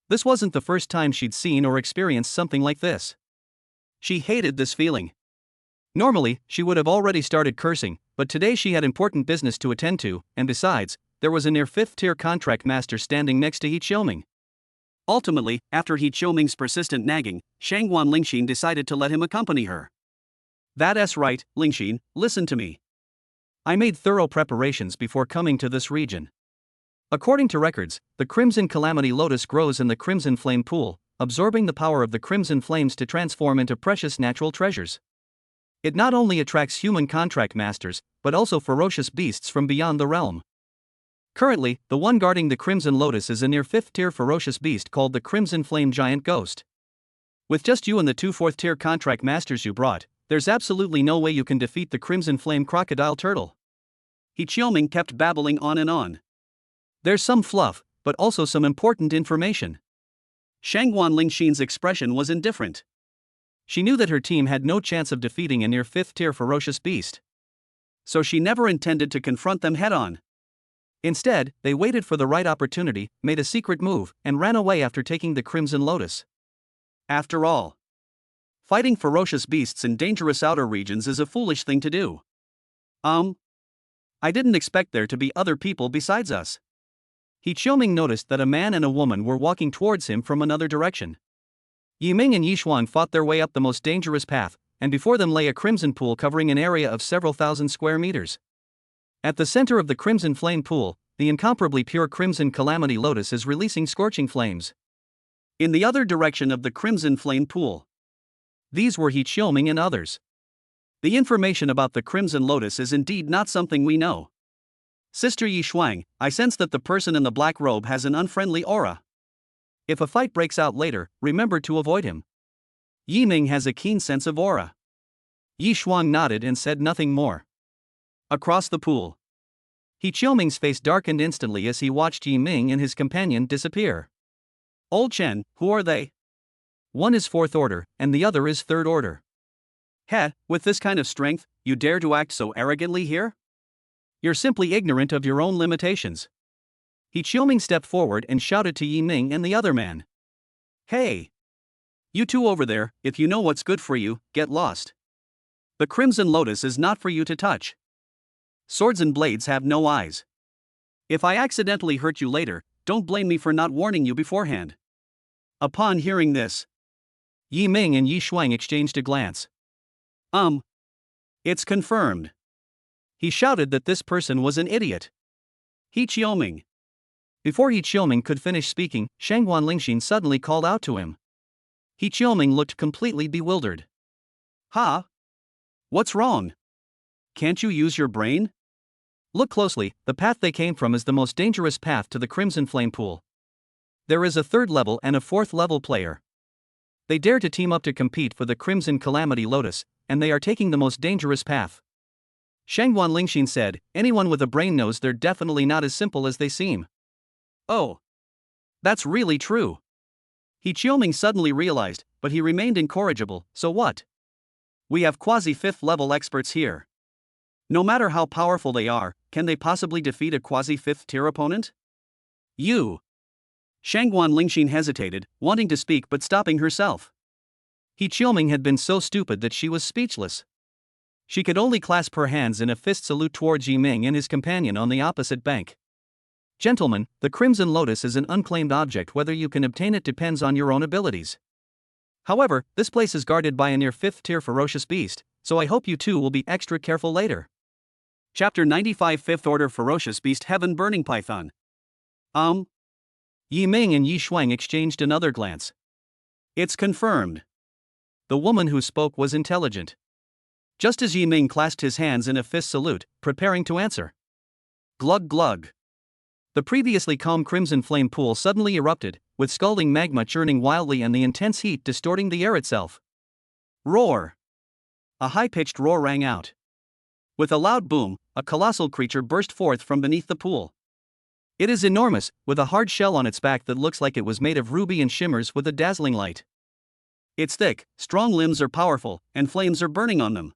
A: This wasn't the first time she'd seen or experienced something like this. She hated this feeling. Normally, she would have already started cursing, but today she had important business to attend to, and besides, there was a near 5th-tier contract master standing next to He Qiuming. Ultimately, after He Qiuming's persistent nagging, Shangguan Lingxin decided to let him accompany her. "That's right, Lingxin, listen to me. I made thorough preparations before coming to this region. According to records, the Crimson Calamity Lotus grows in the Crimson Flame Pool, absorbing the power of the Crimson Flames to transform into precious natural treasures. It not only attracts human contract masters, but also ferocious beasts from beyond the realm. Currently, the one guarding the Crimson Lotus is a near 5th-tier ferocious beast called the Crimson Flame Giant Ghost. With just you and the 2 4th-tier contract masters you brought, There's absolutely no way you can defeat the Crimson Flame Crocodile Turtle. He Qiuming kept babbling on and on. There's some fluff, but also some important information. Shangguan Lingxin's expression was indifferent. She knew that her team had no chance of defeating a near 5th tier ferocious beast. So she never intended to confront them head-on. Instead, they waited for the right opportunity, made a secret move, and ran away after taking the Crimson Lotus. After all, fighting ferocious beasts in dangerous outer regions is a foolish thing to do. I didn't expect there to be other people besides us. He Qiuming noticed that a man and a woman were walking towards him from another direction. Yiming and Yishuang fought their way up the most dangerous path, and before them lay a crimson pool covering an area of several thousand square meters. At the center of the crimson flame pool, the incomparably pure crimson calamity lotus is releasing scorching flames. In the other direction of the crimson flame pool, these were He Qiuming and others. The information about the crimson lotus is indeed not something we know. Sister Yishuang, I sense that the person in the black robe has an unfriendly aura. If a fight breaks out later, remember to avoid him. Yiming has a keen sense of aura. Yishuang nodded and said nothing more. Across the pool, He Qiuming's face darkened instantly as he watched Yiming and his companion disappear. Old Chen, who are they? One is 4th order, and the other is 3rd order. Heh, with this kind of strength, you dare to act so arrogantly here? You're simply ignorant of your own limitations. He Qiuming stepped forward and shouted to Yiming and the other man. Hey! You two over there, if you know what's good for you, get lost. The Crimson Lotus is not for you to touch. Swords and blades have no eyes. If I accidentally hurt you later, don't blame me for not warning you beforehand. Upon hearing this, Yiming and Yishuang exchanged a glance. It's confirmed. He shouted that this person was an idiot. He Qiuming. Before He Qiuming could finish speaking, Shangguan Lingxin suddenly called out to him. He Qiuming looked completely bewildered. Ha? What's wrong? Can't you use your brain? Look closely, the path they came from is the most dangerous path to the Crimson Flame Pool. There is a 3rd level and a 4th level player. They dare to team up to compete for the Crimson Calamity Lotus, and they are taking the most dangerous path. Shangguan Lingxin said, anyone with a brain knows they're definitely not as simple as they seem. Oh. That's really true. He Qiuming suddenly realized, but he remained incorrigible, so what? We have quasi-5th level experts here. No matter how powerful they are, can they possibly defeat a quasi-5th tier opponent? You. Shangguan Lingxin hesitated, wanting to speak but stopping herself. He Qiuming had been so stupid that she was speechless. She could only clasp her hands in a fist salute towards Yiming and his companion on the opposite bank. Gentlemen, the Crimson Lotus is an unclaimed object. Whether you can obtain it depends on your own abilities. However, this place is guarded by a near 5th tier ferocious beast, so I hope you two will be extra careful later. Chapter 95 5th Order Ferocious Beast Heaven Burning Python. Yiming and Yishuang exchanged another glance. It's confirmed. The woman who spoke was intelligent. Just as Yiming clasped his hands in a fist salute, preparing to answer. Glug glug. The previously calm crimson flame pool suddenly erupted, with scalding magma churning wildly and the intense heat distorting the air itself. Roar! A high-pitched roar rang out. With a loud boom, a colossal creature burst forth from beneath the pool. It is enormous, with a hard shell on its back that looks like it was made of ruby and shimmers with a dazzling light. Its thick, strong limbs are powerful, and flames are burning on them.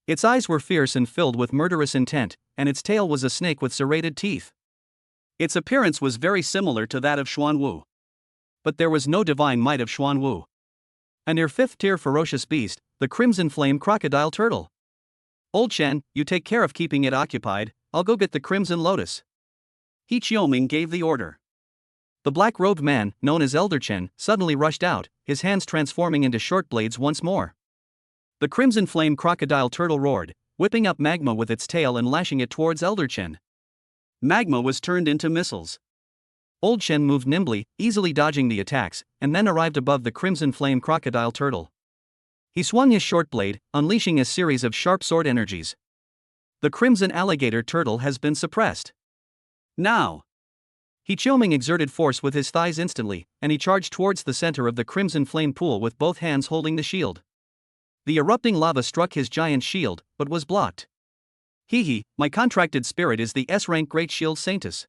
A: Its eyes were fierce and filled with murderous intent, and its tail was a snake with serrated teeth. Its appearance was very similar to that of Xuanwu. But there was no divine might of Xuanwu. A near 5th tier ferocious beast, the Crimson Flame Crocodile Turtle. Old Chen, you take care of keeping it occupied, I'll go get the Crimson Lotus. He Qiuming gave the order. The black-robed man, known as Elder Chen, suddenly rushed out, his hands transforming into short blades once more. The Crimson Flame Crocodile Turtle roared, whipping up magma with its tail and lashing it towards Elder Chen. Magma was turned into missiles. Old Chen moved nimbly, easily dodging the attacks, and then arrived above the Crimson Flame Crocodile Turtle. He swung his short blade, unleashing a series of sharp sword energies. The Crimson Alligator Turtle has been suppressed. Now! He Qiuming exerted force with his thighs instantly, and he charged towards the center of the Crimson Flame Pool with both hands holding the shield. The erupting lava struck his giant shield, but was blocked. Hee, my contracted spirit is the S-rank Great Shield Saintess.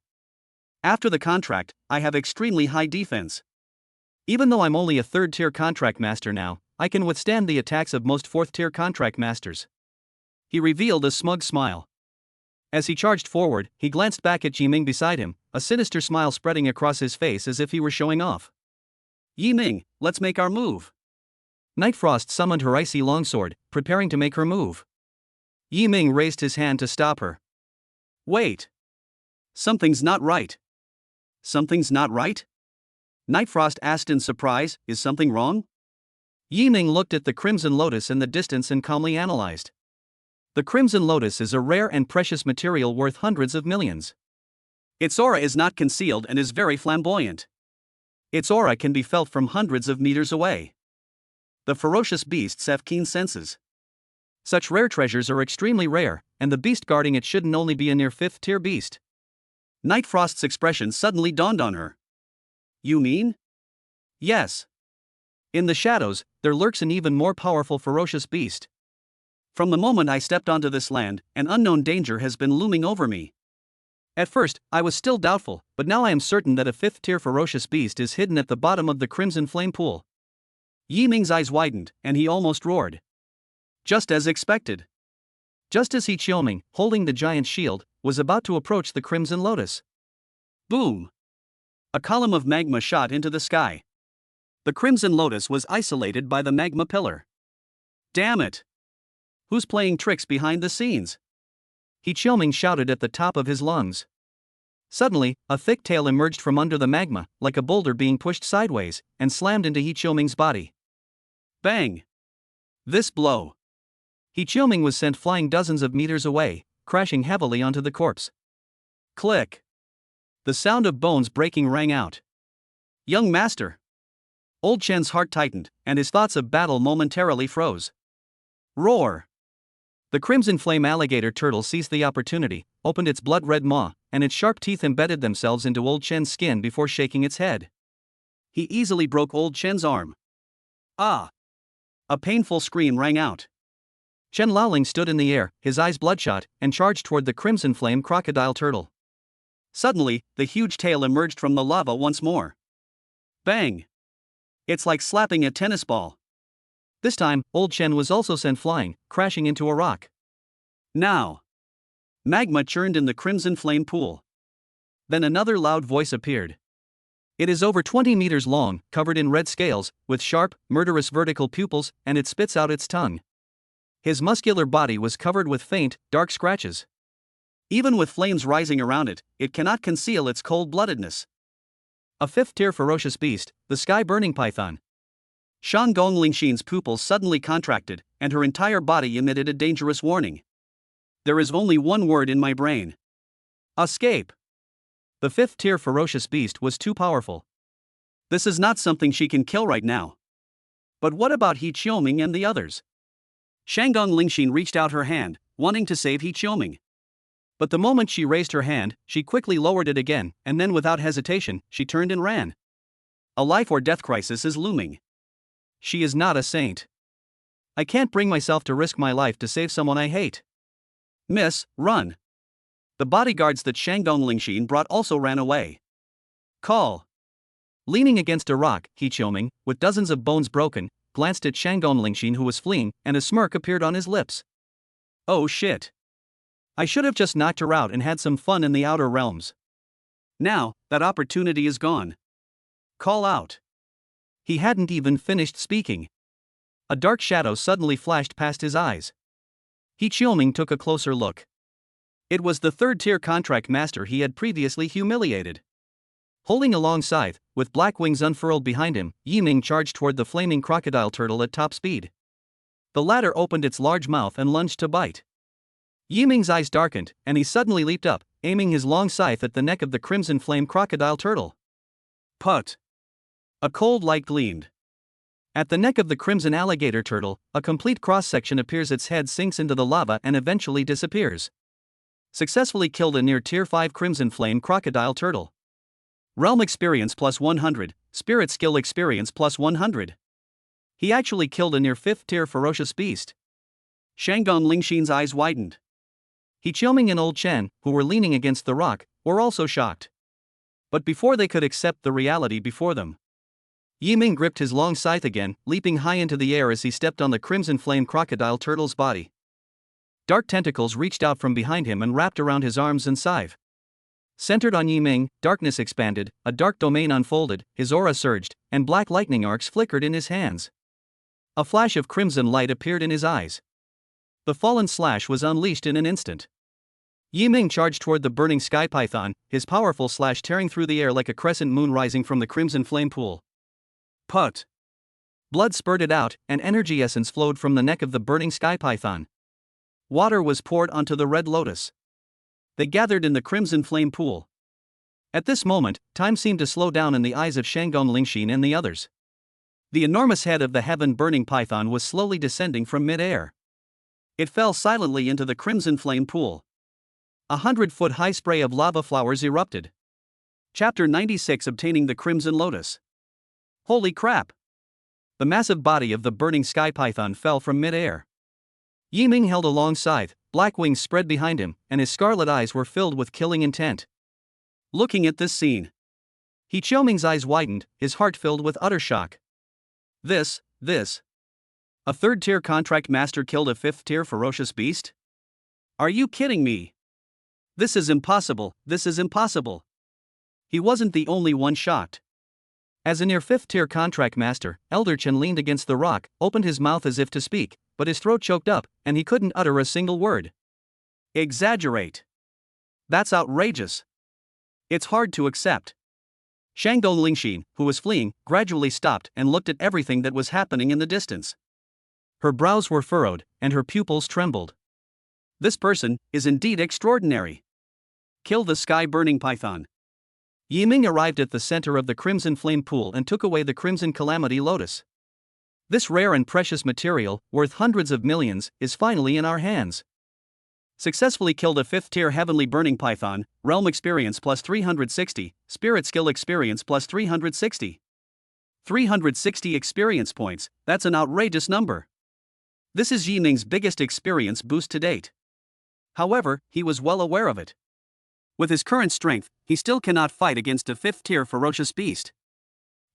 A: After the contract, I have extremely high defense. Even though I'm only a 3rd-tier contract master now, I can withstand the attacks of most 4th-tier contract masters. He revealed a smug smile. As he charged forward, he glanced back at Yi Ming beside him, a sinister smile spreading across his face as if he were showing off. Yi Ming, let's make our move. Night Frost summoned her icy longsword, preparing to make her move. Yi Ming raised his hand to stop her. Wait. Something's not right. Something's not right? Night Frost asked in surprise, is something wrong? Yi Ming looked at the Crimson Lotus in the distance and calmly analyzed. The Crimson Lotus is a rare and precious material worth hundreds of millions. Its aura is not concealed and is very flamboyant. Its aura can be felt from hundreds of meters away. The ferocious beasts have keen senses. Such rare treasures are extremely rare, and the beast guarding it shouldn't only be a near 5th-tier beast. Night Frost's expression suddenly dawned on her. You mean? Yes. In the shadows, there lurks an even more powerful ferocious beast. From the moment I stepped onto this land, an unknown danger has been looming over me. At first, I was still doubtful, but now I am certain that a 5th-tier ferocious beast is hidden at the bottom of the Crimson Flame Pool. Yi Ming's eyes widened, and he almost roared. Just as expected. Just as He Qiuming, holding the giant shield, was about to approach the Crimson Lotus. Boom! A column of magma shot into the sky. The Crimson Lotus was isolated by the magma pillar. Damn it! Who's playing tricks behind the scenes? He Qiuming shouted at the top of his lungs. Suddenly, a thick tail emerged from under the magma, like a boulder being pushed sideways, and slammed into He Qiuming's body. Bang! This blow. He Qiuming was sent flying dozens of meters away, crashing heavily onto the corpse. Click! The sound of bones breaking rang out. Young master! Old Chen's heart tightened, and his thoughts of battle momentarily froze. Roar! The crimson flame alligator turtle seized the opportunity, opened its blood-red maw, and its sharp teeth embedded themselves into Old Chen's skin before shaking its head. He easily broke Old Chen's arm. Ah! A painful scream rang out. Chen Laoling stood in the air, his eyes bloodshot, and charged toward the crimson flame crocodile turtle. Suddenly, the huge tail emerged from the lava once more. Bang! It's like slapping a tennis ball. This time, Old Chen was also sent flying, crashing into a rock. Now! Magma churned in the crimson flame pool. Then another loud voice appeared. It is over 20 meters long, covered in red scales, with sharp, murderous vertical pupils, and it spits out its tongue. His muscular body was covered with faint, dark scratches. Even with flames rising around it, it cannot conceal its cold-bloodedness. A 5th-tier ferocious beast, the sky-burning python. Shanggong Lingxin's pupils suddenly contracted, and her entire body emitted a dangerous warning. There is only one word in my brain. Escape. The 5th-tier ferocious beast was too powerful. This is not something she can kill right now. But what about He Qiuming and the others? Shanggong Lingxin reached out her hand, wanting to save He Qiuming. But the moment she raised her hand, she quickly lowered it again, and then without hesitation, she turned and ran. A life or death crisis is looming. She is not a saint. I can't bring myself to risk my life to save someone I hate. Miss, run. The bodyguards that Shanggong Lingxin brought also ran away. Call. Leaning against a rock, He Qiuming, with dozens of bones broken, glanced at Shanggong Lingxin who was fleeing, and a smirk appeared on his lips. Oh shit. I should have just knocked her out and had some fun in the outer realms. Now, that opportunity is gone. Call out. He hadn't even finished speaking. A dark shadow suddenly flashed past his eyes. He Qiuming took a closer look. It was the 3rd-tier contract master he had previously humiliated. Holding a long scythe, with black wings unfurled behind him, Yi Ming charged toward the flaming crocodile turtle at top speed. The latter opened its large mouth and lunged to bite. Yi Ming's eyes darkened, and he suddenly leaped up, aiming his long scythe at the neck of the crimson flame crocodile turtle. Put! A cold light gleamed. At the neck of the crimson alligator turtle, a complete cross-section appears. Its head sinks into the lava and eventually disappears. Successfully killed a near Tier 5 crimson flame crocodile turtle. Realm experience plus 100, spirit skill experience plus 100. He actually killed a near 5th tier ferocious beast. Shandong Lingxin's eyes widened. He Qiuming and Old Chen, who were leaning against the rock, were also shocked. But before they could accept the reality before them, Yiming gripped his long scythe again, leaping high into the air as he stepped on the crimson flame crocodile turtle's body. Dark tentacles reached out from behind him and wrapped around his arms and scythe. Centered on Yiming, darkness expanded, a dark domain unfolded, his aura surged, and black lightning arcs flickered in his hands. A flash of crimson light appeared in his eyes. The fallen slash was unleashed in an instant. Yiming charged toward the burning sky python, his powerful slash tearing through the air like a crescent moon rising from the crimson flame pool. Put! Blood spurted out, and energy essence flowed from the neck of the burning sky python. Water was poured onto the red lotus. They gathered in the crimson flame pool. At this moment, time seemed to slow down in the eyes of Shandong Lingxin and the others. The enormous head of the heaven-burning python was slowly descending from mid-air. It fell silently into the crimson flame pool. 100-foot-high spray of lava flowers erupted. Chapter 96: Obtaining the Crimson Lotus. Holy crap! The massive body of the burning sky python fell from mid-air. Yiming held a long scythe, black wings spread behind him, and his scarlet eyes were filled with killing intent. Looking at this scene, He Qiuming's eyes widened, his heart filled with utter shock. This. A 3rd-tier contract master killed a 5th-tier ferocious beast? Are you kidding me? This is impossible. He wasn't the only one shocked. As a near 5th-tier contract master, Elder Chen leaned against the rock, opened his mouth as if to speak, but his throat choked up, and he couldn't utter a single word. Exaggerate. That's outrageous. It's hard to accept. Shandong Lingxin, who was fleeing, gradually stopped and looked at everything that was happening in the distance. Her brows were furrowed, and her pupils trembled. This person is indeed extraordinary. Kill the sky-burning python. Yiming arrived at the center of the crimson flame pool and took away the crimson calamity lotus. This rare and precious material, worth hundreds of millions, is finally in our hands. Successfully killed a 5th-tier heavenly burning python, realm experience plus 360, spirit skill experience plus 360. 360 experience points, that's an outrageous number. This is Yiming's biggest experience boost to date. However, he was well aware of it. With his current strength, he still cannot fight against a 5th-tier ferocious beast.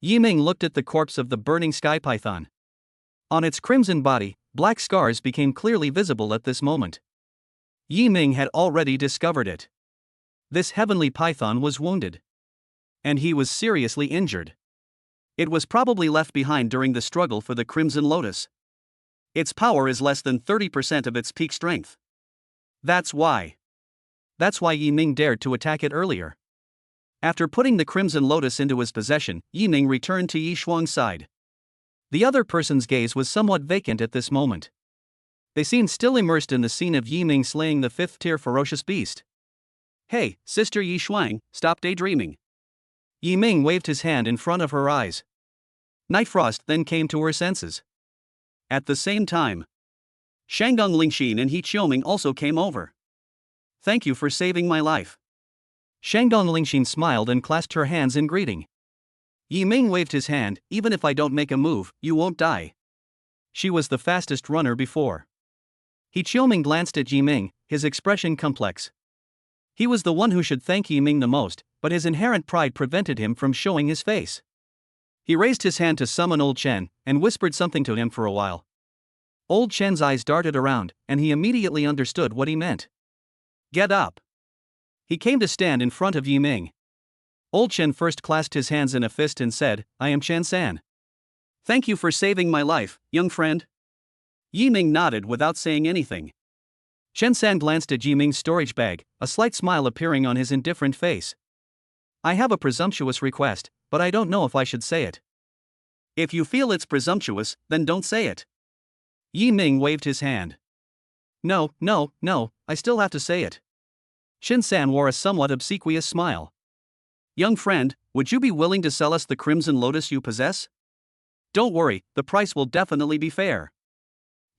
A: Yiming looked at the corpse of the burning sky python. On its crimson body, black scars became clearly visible at this moment. Yiming had already discovered it. This heavenly python was wounded. And he was seriously injured. It was probably left behind during the struggle for the Crimson Lotus. Its power is less than 30% of its peak strength. That's why Yiming dared to attack it earlier. After putting the Crimson Lotus into his possession, Yiming returned to Yi Shuang's side. The other person's gaze was somewhat vacant at this moment. They seemed still immersed in the scene of Yiming slaying the 5th-tier ferocious beast. Hey, Sister Yi Shuang, stop daydreaming. Yiming waved his hand in front of her eyes. Night Frost then came to her senses. At the same time, Shandong Lingxin and He Qiuming also came over. Thank you for saving my life. Shandong Lingxin smiled and clasped her hands in greeting. Yiming waved his hand. Even if I don't make a move, you won't die. She was the fastest runner before. He Qiuming glanced at Yiming, his expression complex. He was the one who should thank Yiming the most, but his inherent pride prevented him from showing his face. He raised his hand to summon Old Chen, and whispered something to him for a while. Old Chen's eyes darted around, and he immediately understood what he meant. Get up. He came to stand in front of Yiming. Old Chen first clasped his hands in a fist and said, I am Chen San. Thank you for saving my life, young friend. Yiming nodded without saying anything. Chen San glanced at Yiming's storage bag, a slight smile appearing on his indifferent face. I have a presumptuous request, but I don't know if I should say it. If you feel it's presumptuous, then don't say it. Yiming waved his hand. No, I still have to say it. Chen San wore a somewhat obsequious smile. Young friend, would you be willing to sell us the Crimson Lotus you possess? Don't worry, the price will definitely be fair.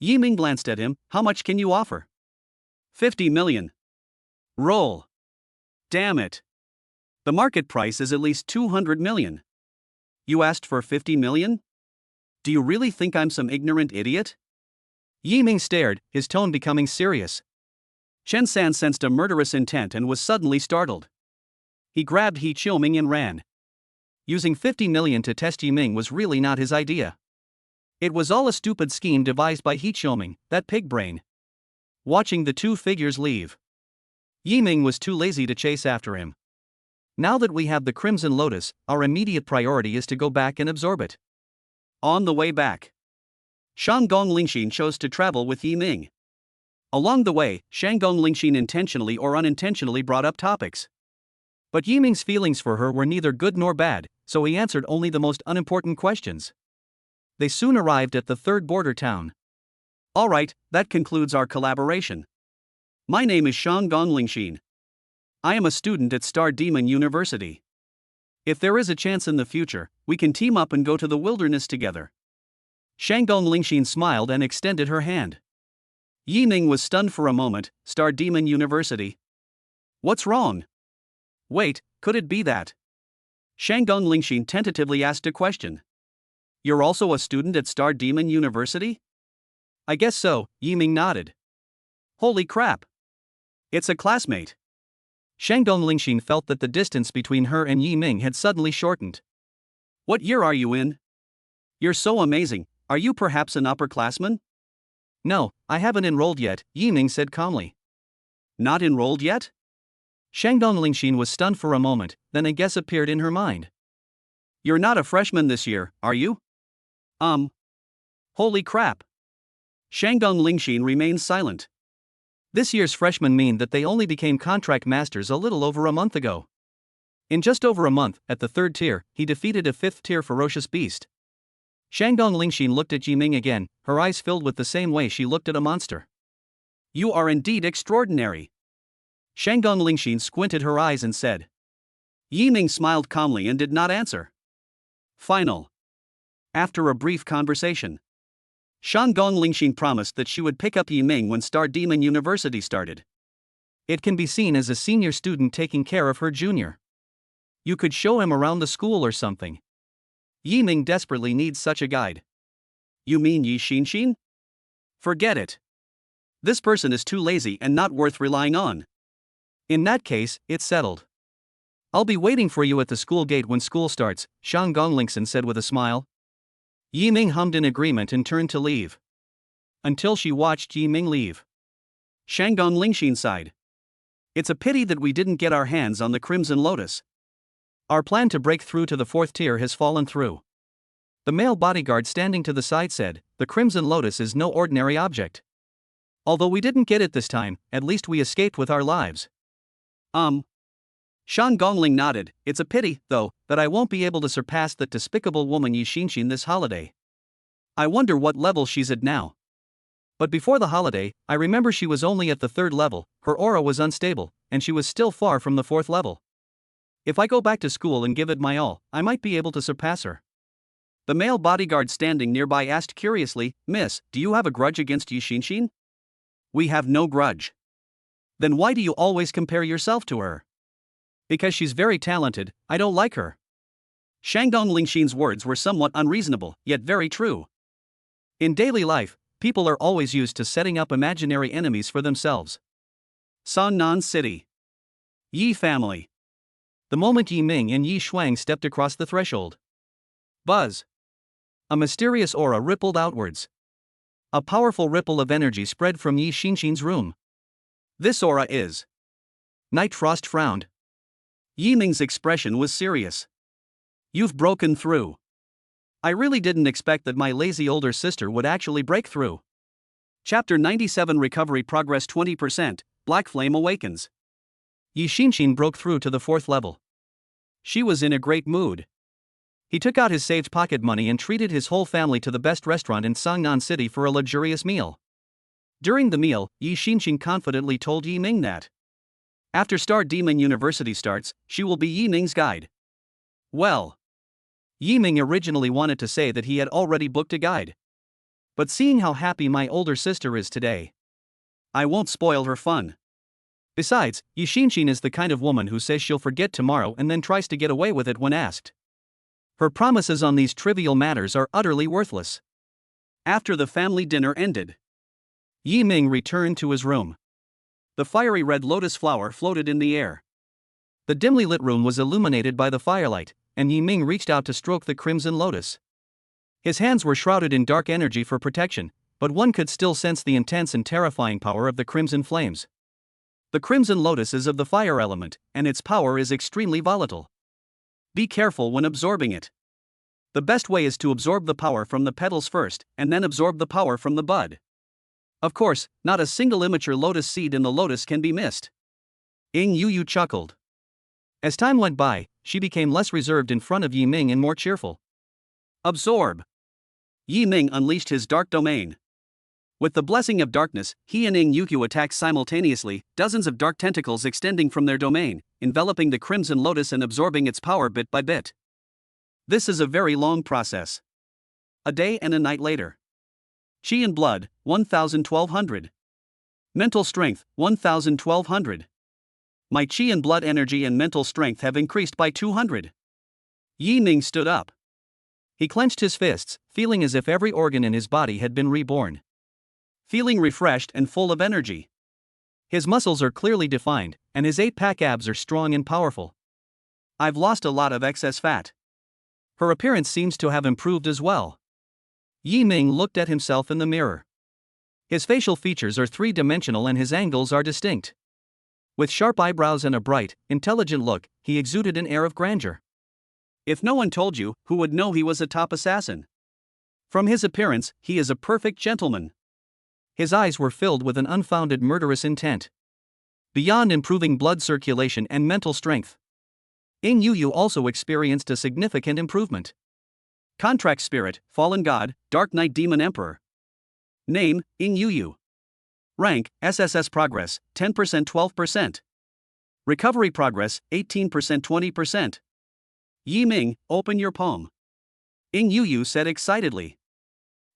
A: Yiming glanced at him. How much can you offer? 50 million. Roll. Damn it. The market price is at least 200 million. You asked for 50 million? Do you really think I'm some ignorant idiot? Yi Ming stared, his tone becoming serious. Chen San sensed a murderous intent and was suddenly startled. He grabbed He Qiuming and ran. Using 50 million to test Yi Ming was really not his idea. It was all a stupid scheme devised by He Qiuming, that pig brain. Watching the two figures leave, Yi Ming was too lazy to chase after him. Now that we have the Crimson Lotus, our immediate priority is to go back and absorb it. On the way back, Shanggong Lingxin chose to travel with Yi Ming. Along the way, Shanggong Lingxin intentionally or unintentionally brought up topics. But Yi Ming's feelings for her were neither good nor bad, so he answered only the most unimportant questions. They soon arrived at the third border town. Alright, that concludes our collaboration. My name is Shanggong Lingxin. I am a student at Star Demon University. If there is a chance in the future, we can team up and go to the wilderness together. Shanggong Lingxin smiled and extended her hand. Yi Ming was stunned for a moment. Star Demon University? What's wrong? Wait, could it be that? Shanggong Lingxin tentatively asked a question. You're also a student at Star Demon University? I guess so, Yi Ming nodded. Holy crap! It's a classmate. Shanggong Lingxin felt that the distance between her and Yi Ming had suddenly shortened. What year are you in? You're so amazing, are you perhaps an upperclassman? No, I haven't enrolled yet, Yi Ming said calmly. Not enrolled yet? Shanggong Lingxin was stunned for a moment, then a guess appeared in her mind. You're not a freshman this year, are you? Holy crap. Shanggong Lingxin remained silent. This year's freshmen mean that they only became contract masters a little over a month ago. In just over a month, at the third tier, he defeated a fifth-tier ferocious beast. Shanggong Lingxin looked at Yi Ming again, her eyes filled with the same way she looked at a monster. You are indeed extraordinary. Shanggong Lingxin squinted her eyes and said. Yi Ming smiled calmly and did not answer. Final. After a brief conversation, Shanggong Lingxin promised that she would pick up Yi Ming when Star Demon University started. It can be seen as a senior student taking care of her junior. You could show him around the school or something. Yi Ming desperately needs such a guide. You mean Yi Xinxin? Forget it. This person is too lazy and not worth relying on. In that case, it's settled. I'll be waiting for you at the school gate when school starts, Shanggong Lingxin said with a smile. Yi Ming hummed in agreement and turned to leave. Until she watched Yi Ming leave, Shanggong Lingxin sighed. It's a pity that we didn't get our hands on the Crimson Lotus. Our plan to break through to the fourth tier has fallen through. The male bodyguard standing to the side said, the Crimson Lotus is no ordinary object. Although we didn't get it this time, at least we escaped with our lives. Shan Gongling nodded. It's a pity, though, that I won't be able to surpass that despicable woman Yi Xinxin this holiday. I wonder what level she's at now. But before the holiday, I remember she was only at the third level, her aura was unstable, and she was still far from the fourth level. If I go back to school and give it my all, I might be able to surpass her. The male bodyguard standing nearby asked curiously, Miss, do you have a grudge against Yi Xinxin? We have no grudge. Then why do you always compare yourself to her? Because she's very talented, I don't like her. Shanggong Lingxin's words were somewhat unreasonable, yet very true. In daily life, people are always used to setting up imaginary enemies for themselves. Sannan City. Yi family. The moment Yi Ming and Yi Shuang stepped across the threshold. Buzz. A mysterious aura rippled outwards. A powerful ripple of energy spread from Yi Xinxin's room. This aura is. Night Frost frowned. Yi Ming's expression was serious. You've broken through. I really didn't expect that my lazy older sister would actually break through. Chapter 97 Recovery Progress 20%, Black Flame Awakens. Yi Xinxin broke through to the fourth level. She was in a great mood. He took out his saved pocket money and treated his whole family to the best restaurant in Sangnan City for a luxurious meal. During the meal, Yi Xinxin confidently told Yi Ming that after Star Demon University starts, she will be Yi Ming's guide. Well, Yi Ming originally wanted to say that he had already booked a guide. But seeing how happy my older sister is today, I won't spoil her fun. Besides, Yi Xinxin is the kind of woman who says she'll forget tomorrow and then tries to get away with it when asked. Her promises on these trivial matters are utterly worthless. After the family dinner ended, Yi Ming returned to his room. The fiery red lotus flower floated in the air. The dimly lit room was illuminated by the firelight, and Yi Ming reached out to stroke the crimson lotus. His hands were shrouded in dark energy for protection, but one could still sense the intense and terrifying power of the crimson flames. The crimson lotus is of the fire element, and its power is extremely volatile. Be careful when absorbing it. The best way is to absorb the power from the petals first, and then absorb the power from the bud. Of course, not a single immature lotus seed in the lotus can be missed. Ing Yu chuckled. As time went by, she became less reserved in front of Yi Ming and more cheerful. Absorb. Yi Ming unleashed his dark domain. With the blessing of darkness, he and Ing Yu attacked simultaneously, dozens of dark tentacles extending from their domain, enveloping the crimson lotus and absorbing its power bit by bit. This is a very long process. A day and a night later. Chi and blood, 1,1200. Mental strength, 1,1200. My chi and blood energy and mental strength have increased by 200. Yi Ming stood up. He clenched his fists, feeling as if every organ in his body had been reborn. Feeling refreshed and full of energy. His muscles are clearly defined, and his 8-pack abs are strong and powerful. I've lost a lot of excess fat. Her appearance seems to have improved as well. Yi Ming looked at himself in the mirror. His facial features are three-dimensional and his angles are distinct. With sharp eyebrows and a bright, intelligent look, he exuded an air of grandeur. If no one told you, who would know he was a top assassin? From his appearance, he is a perfect gentleman. His eyes were filled with an unfounded murderous intent. Beyond improving blood circulation and mental strength, Ing Yu also experienced a significant improvement. Contract spirit, fallen god, dark knight demon emperor. Name, Ing Yu. Rank, SSS progress, 10% 12%. Recovery progress, 18% 20%. Yi Ming, open your palm. Ing Yu said excitedly.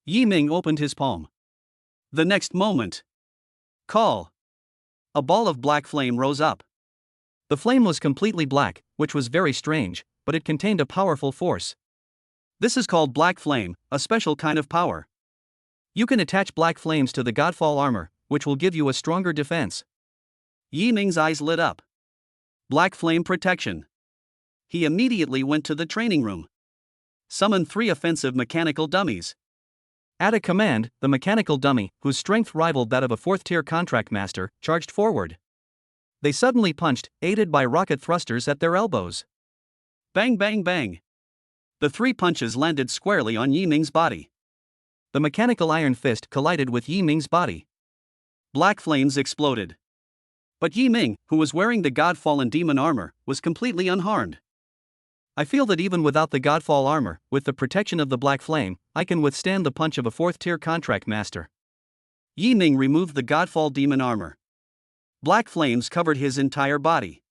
A: Yi Ming opened his palm. The next moment. Call. A ball of black flame rose up. The flame was completely black, which was very strange, but it contained a powerful force. This is called black flame, a special kind of power. You can attach black flames to the Godfall armor, which will give you a stronger defense. Yi Ming's eyes lit up. Black flame protection. He immediately went to the training room. Summoned 3 offensive mechanical dummies. At a command, the mechanical dummy, whose strength rivaled that of a 4th-tier contract master, charged forward. They suddenly punched, aided by rocket thrusters at their elbows. Bang bang bang. The 3 punches landed squarely on Yi Ming's body. The mechanical iron fist collided with Yi Ming's body. Black flames exploded. But Yi Ming, who was wearing the God-fallen demon armor, was completely unharmed. I feel that even without the Godfall armor, with the protection of the black flame, I can withstand the punch of a 4th-tier contract master. Yi Ming removed the Godfall demon armor. Black flames covered his entire body.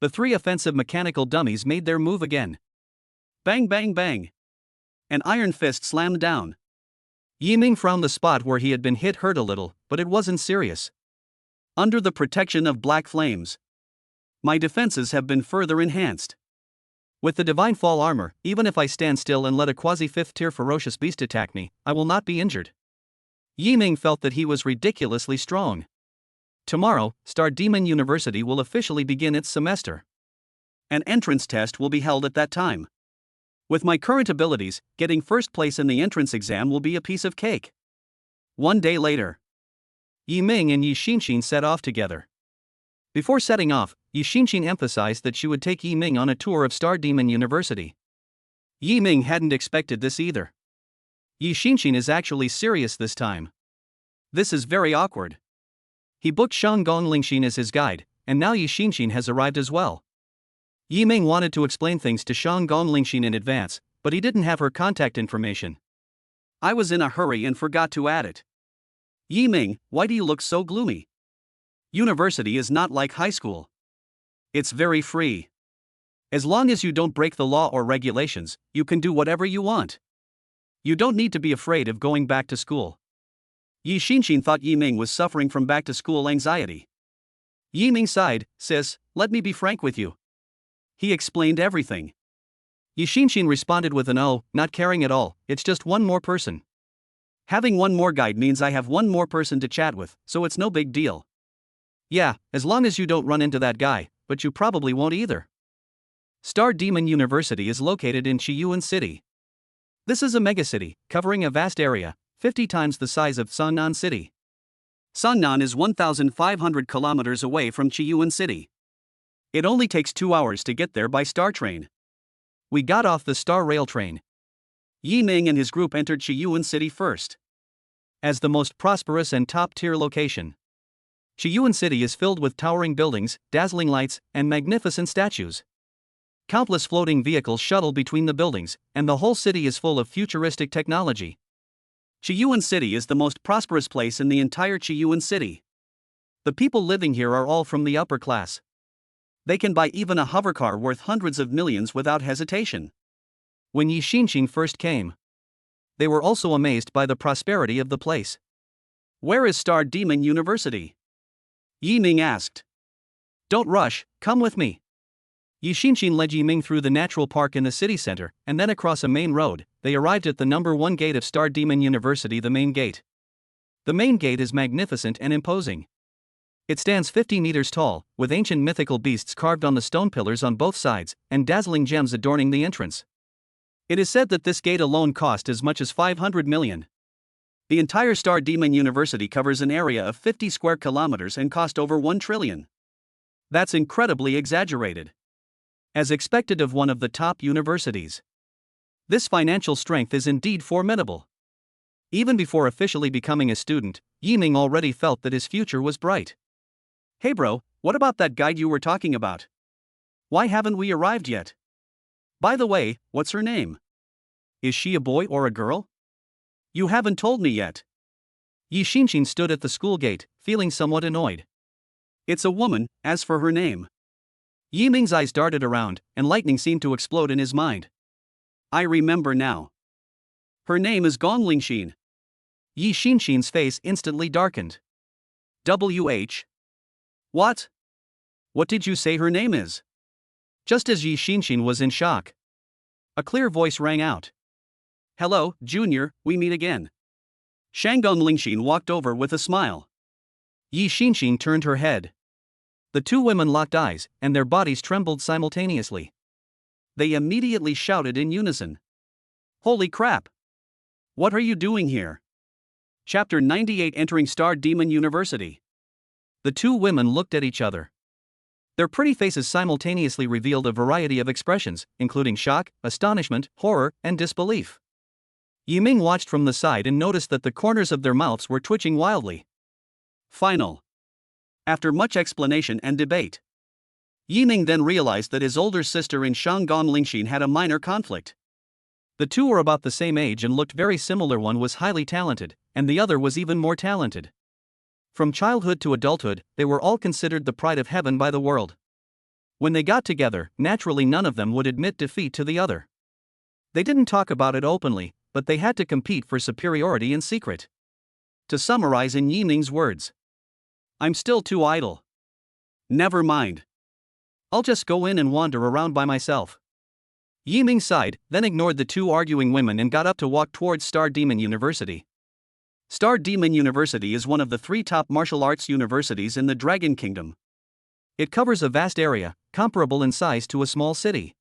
A: The 3 offensive mechanical dummies made their move again. Bang bang bang. An iron fist slammed down. Yi Ming frowned. The spot where he had been hit hurt a little, but it wasn't serious. Under the protection of black flames, my defenses have been further enhanced. With the divine fall armor, even if I stand still and let a quasi-5th-tier ferocious beast attack me, I will not be injured. Yi Ming felt that he was ridiculously strong. Tomorrow, Star Demon University will officially begin its semester. An entrance test will be held at that time. With my current abilities, getting first place in the entrance exam will be a piece of cake. 1 day later, Yi Ming and Yi Xinxin set off together. Before setting off, Yi Xinxin emphasized that she would take Yi Ming on a tour of Star Demon University. Yi Ming hadn't expected this either. Yi Xinxin is actually serious this time. This is very awkward. He booked Shanggong Lingxin as his guide, and now Yi Xinxin has arrived as well. Yi Ming wanted to explain things to Shanggong Lingxin in advance, but he didn't have her contact information. I was in a hurry and forgot to add it. Yi Ming, why do you look so gloomy? University is not like high school. It's very free. As long as you don't break the law or regulations, you can do whatever you want. You don't need to be afraid of going back to school. Yi Xinxin thought Yi Ming was suffering from back-to-school anxiety. Yi Ming sighed. Sis, let me be frank with you. He explained everything. Yishinshin responded with an "oh," not caring at all. It's just one more person. Having one more guide means I have one more person to chat with, so it's no big deal. Yeah, as long as you don't run into that guy, but you probably won't either. Star Demon University is located in Chiyuan City. This is a megacity, covering a vast area, 50 times the size of Sannan City. Sannan is 1,500 kilometers away from Chiyuan City. It only takes 2 hours to get there by Star Train. We got off the Star Rail train. Yi Ming and his group entered Chiyuan City first. As the most prosperous and top-tier location, Chiyuan City is filled with towering buildings, dazzling lights, and magnificent statues. Countless floating vehicles shuttle between the buildings, and the whole city is full of futuristic technology. Chiyuan City is the most prosperous place in the entire Chiyuan City. The people living here are all from the upper class. They can buy even a hovercar worth hundreds of millions without hesitation. When Yishinshin first came, they were also amazed by the prosperity of the place. Where is Star Demon University? Yi Ming asked. Don't rush, come with me. Yishinshin led Yi Ming through the natural park in the city center, and then across a main road. They arrived at the number 1 gate of Star Demon University, the main gate. The main gate is magnificent and imposing. It stands 50 meters tall, with ancient mythical beasts carved on the stone pillars on both sides, and dazzling gems adorning the entrance. It is said that this gate alone cost as much as 500 million. The entire Star Demon University covers an area of 50 square kilometers and cost over 1 trillion. That's incredibly exaggerated. As expected of one of the top universities. This financial strength is indeed formidable. Even before officially becoming a student, Yi Ming already felt that his future was bright. Hey bro, what about that guide you were talking about? Why haven't we arrived yet? By the way, what's her name? Is she a boy or a girl? You haven't told me yet. Yishinshin stood at the school gate, feeling somewhat annoyed. It's a woman, as for her name. Yi Ming's eyes darted around, and lightning seemed to explode in his mind. I remember now. Her name is Gonglingshin. Yishinshin's face instantly darkened. WH? What? What did you say her name is? Just as Yishinshin was in shock, a clear voice rang out. Hello, Junior, we meet again. Gonglingshin walked over with a smile. Yishinshin turned her head. The two women locked eyes, and their bodies trembled simultaneously. They immediately shouted in unison. Holy crap! What are you doing here? Chapter 98, Entering Star Demon University. The two women looked at each other. Their pretty faces simultaneously revealed a variety of expressions, including shock, astonishment, horror, and disbelief. Yi Ming watched from the side and noticed that the corners of their mouths were twitching wildly. Final. After much explanation and debate, Yi Ming then realized that his older sister in Gonglingshin had a minor conflict. The two were about the same age and looked very similar. One was highly talented, and the other was even more talented. From childhood to adulthood, they were all considered the pride of heaven by the world. When they got together, naturally none of them would admit defeat to the other. They didn't talk about it openly, but they had to compete for superiority in secret. To summarize in Yi Ming's words, I'm still too idle. Never mind. I'll just go in and wander around by myself. Yi Ming sighed, then ignored the two arguing women and got up to walk towards Star Demon University. Star Demon University is one of the 3 top martial arts universities in the Dragon Kingdom. It covers a vast area, comparable in size to a small city.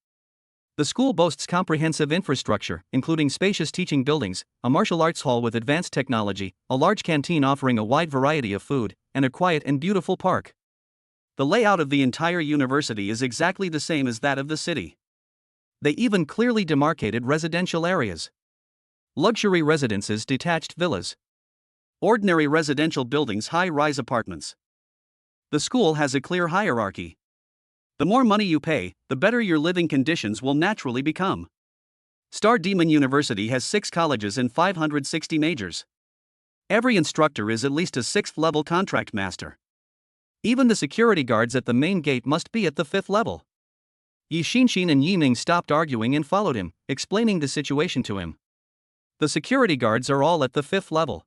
A: The school boasts comprehensive infrastructure, including spacious teaching buildings, a martial arts hall with advanced technology, a large canteen offering a wide variety of food, and a quiet and beautiful park. The layout of the entire university is exactly the same as that of the city. They even clearly demarcated residential areas. Luxury residences, detached villas. Ordinary residential buildings, high-rise apartments. The school has a clear hierarchy. The more money you pay, the better your living conditions will naturally become. Star Demon University has 6 colleges and 560 majors. Every instructor is at least a 6th-level contract master. Even the security guards at the main gate must be at the 5th level. Yishinshin and Yi Ming stopped arguing and followed him, explaining the situation to him. The security guards are all at the 5th level.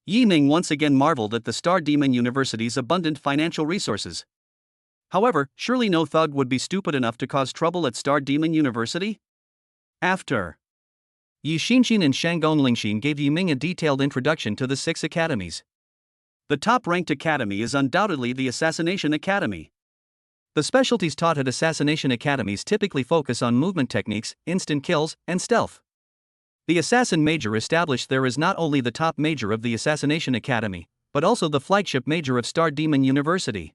A: Yi Ming once again marveled at the Star Demon University's abundant financial resources. However, surely no thug would be stupid enough to cause trouble at Star Demon University? After Yi Xinxin and Shanggong Lingxin gave Yiming a detailed introduction to the 6 academies. The top-ranked academy is undoubtedly the Assassination Academy. The specialties taught at Assassination Academies typically focus on movement techniques, instant kills, and stealth. The Assassin Major established there is not only the top major of the Assassination Academy, but also the flagship major of Star Demon University.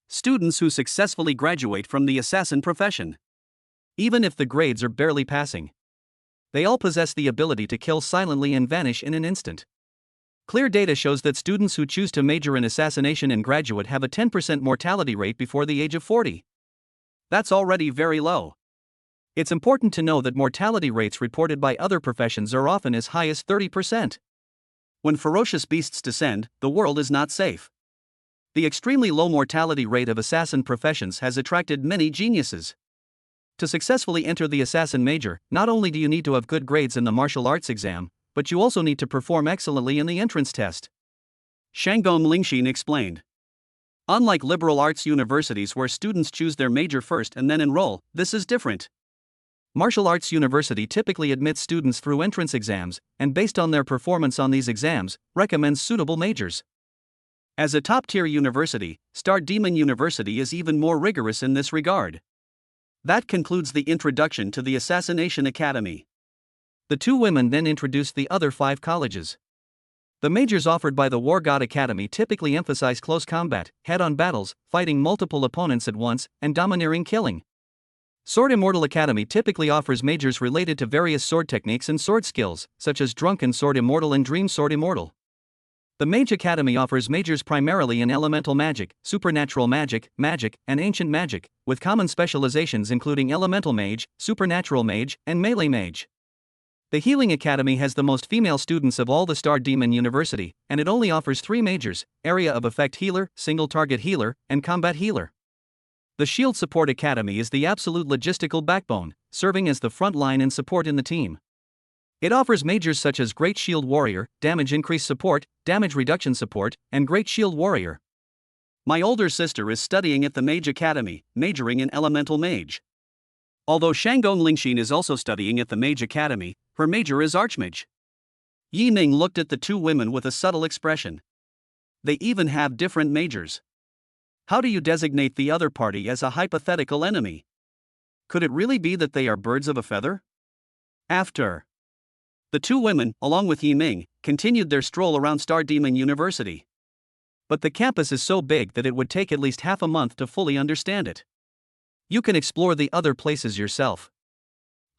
A: Students who successfully graduate from the assassin profession, even if the grades are barely passing, they all possess the ability to kill silently and vanish in an instant. Clear data shows that students who choose to major in assassination and graduate have a 10% mortality rate before the age of 40. That's already very low. It's important to know that mortality rates reported by other professions are often as high as 30%. When ferocious beasts descend, the world is not safe. The extremely low mortality rate of assassin professions has attracted many geniuses. To successfully enter the Assassin Major, not only do you need to have good grades in the martial arts exam, but you also need to perform excellently in the entrance test. Shanggong Lingxin explained. Unlike liberal arts universities where students choose their major first and then enroll, this is different. Martial Arts University typically admits students through entrance exams, and based on their performance on these exams, recommends suitable majors. As a top-tier university, Star Demon University is even more rigorous in this regard. That concludes the introduction to the Assassination Academy. The 2 women then introduced the other 5 colleges. The majors offered by the War God Academy typically emphasize close combat, head-on battles, fighting multiple opponents at once, and domineering killing. Sword Immortal Academy typically offers majors related to various sword techniques and sword skills, such as Drunken Sword Immortal and Dream Sword Immortal. The Mage Academy offers majors primarily in elemental magic, supernatural magic, and ancient magic, with common specializations including elemental mage, supernatural mage, and melee mage. The Healing Academy has the most female students of all the Star Demon University, and it only offers 3 majors: Area of Effect Healer, Single Target Healer, and Combat Healer. The Shield Support Academy is the absolute logistical backbone, serving as the front line and support in the team. It offers majors such as Great Shield Warrior, Damage Increase Support, Damage Reduction Support, and Great Shield Warrior. My older sister is studying at the Mage Academy, majoring in Elemental Mage. Although Shanggong Lingxin is also studying at the Mage Academy, her major is Archmage. Yiming looked at the 2 women with a subtle expression. They even have different majors. How do you designate the other party as a hypothetical enemy? Could it really be that they are birds of a feather? After the 2 women, along with Yiming, continued their stroll around Star Demon University. But the campus is so big that it would take at least half a month to fully understand it. You can explore the other places yourself.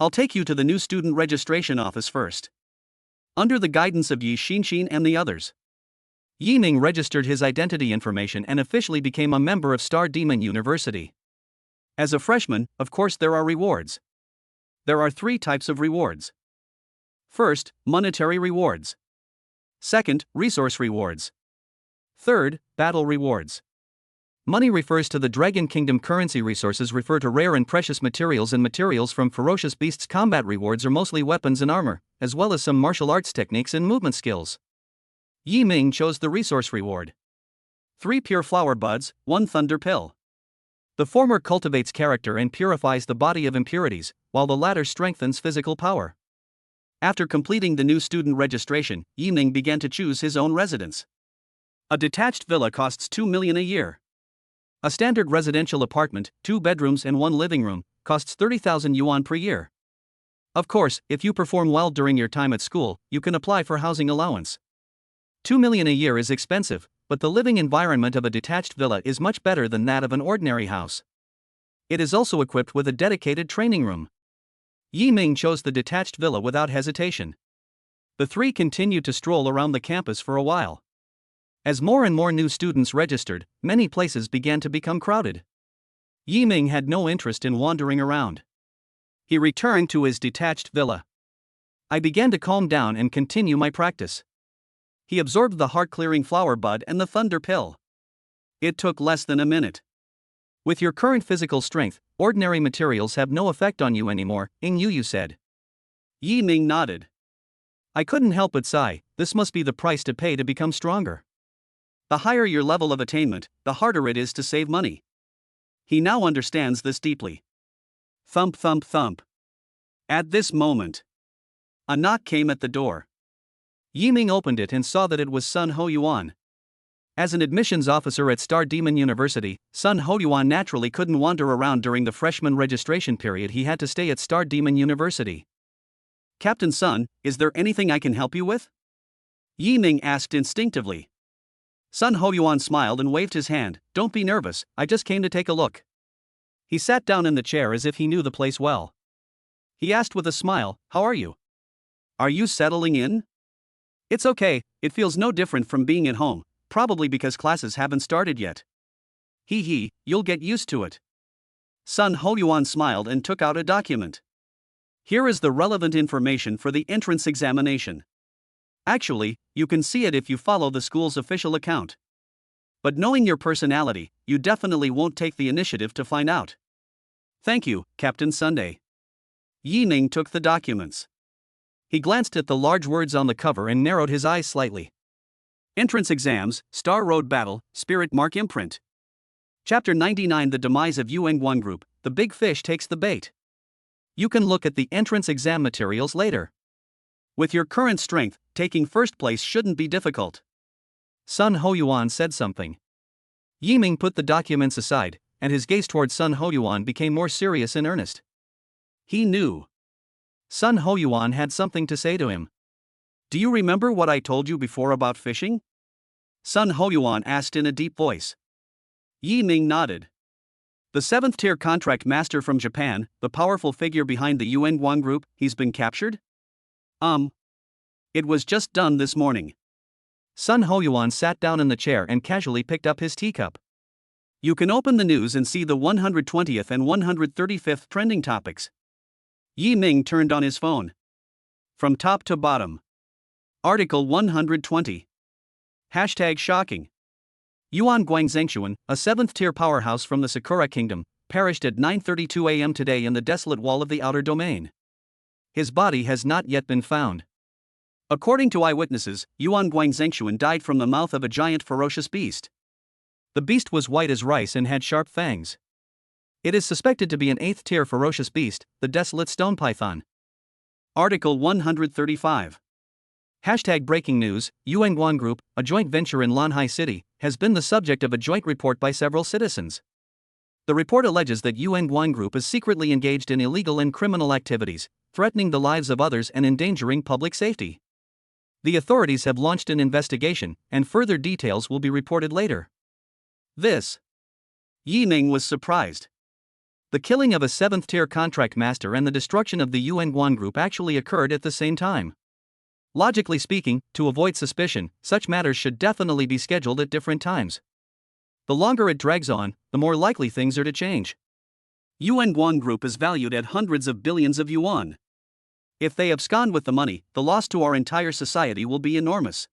A: I'll take you to the new student registration office first. Under the guidance of Yi Xinxin and the others, Yiming registered his identity information and officially became a member of Star Demon University. As a freshman, of course there are rewards. There are 3 types of rewards. First, monetary rewards. Second, resource rewards. Third, battle rewards. Money refers to the Dragon Kingdom currency. Resources refer to rare and precious materials and materials from ferocious beasts. Combat rewards are mostly weapons and armor, as well as some martial arts techniques and movement skills. Yiming chose the resource reward. 3 pure flower buds, 1 thunder pill. The former cultivates character and purifies the body of impurities, while the latter strengthens physical power. After completing the new student registration, Yiming began to choose his own residence. A detached villa costs 2 million a year. A standard residential apartment, 2 bedrooms and 1 living room, costs 30,000 yuan per year. Of course, if you perform well during your time at school, you can apply for housing allowance. 2 million a year is expensive, but the living environment of a detached villa is much better than that of an ordinary house. It is also equipped with a dedicated training room. Yiming chose the detached villa without hesitation. The 3 continued to stroll around the campus for a while. As more and more new students registered, many places began to become crowded. Yiming had no interest in wandering around. He returned to his detached villa. I began to calm down and continue my practice. He absorbed the heart-clearing flower bud and the thunder pill. It took less than a minute. With your current physical strength, ordinary materials have no effect on you anymore, Ing Yu said. Yiming nodded. I couldn't help but sigh. This must be the price to pay to become stronger. The higher your level of attainment, the harder it is to save money. He now understands this deeply. Thump thump thump. At this moment, a knock came at the door. Yiming opened it and saw that it was Sun Hoyuan. As an admissions officer at Star Demon University, Sun Hoyuan naturally couldn't wander around during the freshman registration period. He had to stay at Star Demon University. Captain Sun, is there anything I can help you with? Yiming asked instinctively. Sun Hoyuan smiled and waved his hand. Don't be nervous, I just came to take a look. He sat down in the chair as if he knew the place well. He asked with a smile, how are you? Are you settling in? It's okay, it feels no different from being at home, probably because classes haven't started yet. Hee, you'll get used to it. Sun Hoyuan smiled and took out a document. Here is the relevant information for the entrance examination. Actually, you can see it if you follow the school's official account. But knowing your personality, you definitely won't take the initiative to find out. Thank you, Captain Sunday. Yiming took the documents. He glanced at the large words on the cover and narrowed his eyes slightly. Entrance exams, Star Road Battle, Spirit Mark Imprint. Chapter 99 The Demise of Yuan Group, The Big Fish Takes the Bait. You can look at the entrance exam materials later. With your current strength, taking first place shouldn't be difficult. Sun Hoyuan said something. Yiming put the documents aside, and his gaze toward Sun Hoyuan became more serious and earnest. He knew. Sun Hoyuan had something to say to him. Do you remember what I told you before about fishing? Sun Hoyuan asked in a deep voice. Yiming nodded. The 7th tier contract master from Japan, the powerful figure behind the Yuan Group, he's been captured? It was just done this morning. Sun Hoyuan sat down in the chair and casually picked up his teacup. You can open the news and see the 120th and 135th trending topics. Yiming turned on his phone. From top to bottom. Article 120. Hashtag shocking. Yuan Guangzhengshuan, a 7th tier powerhouse from the Sakura Kingdom, perished at 9:32 a.m. today in the desolate wall of the outer domain. His body has not yet been found. According to eyewitnesses, Yuan Guangzhengshuan died from the mouth of a giant ferocious beast. The beast was white as rice and had sharp fangs. It is suspected to be an 8th tier ferocious beast, the desolate stone python. Article 135. Hashtag breaking news, Yuan Group, a joint venture in Lanhai City, has been the subject of a joint report by several citizens. The report alleges that Yuan Group is secretly engaged in illegal and criminal activities, threatening the lives of others and endangering public safety. The authorities have launched an investigation, and further details will be reported later. Yiming was surprised. The killing of a 7th tier contract master and the destruction of the Yuan Group actually occurred at the same time. Logically speaking, to avoid suspicion, such matters should definitely be scheduled at different times. The longer it drags on, the more likely things are to change. Yuan Group is valued at hundreds of billions of yuan. If they abscond with the money, the loss to our entire society will be enormous.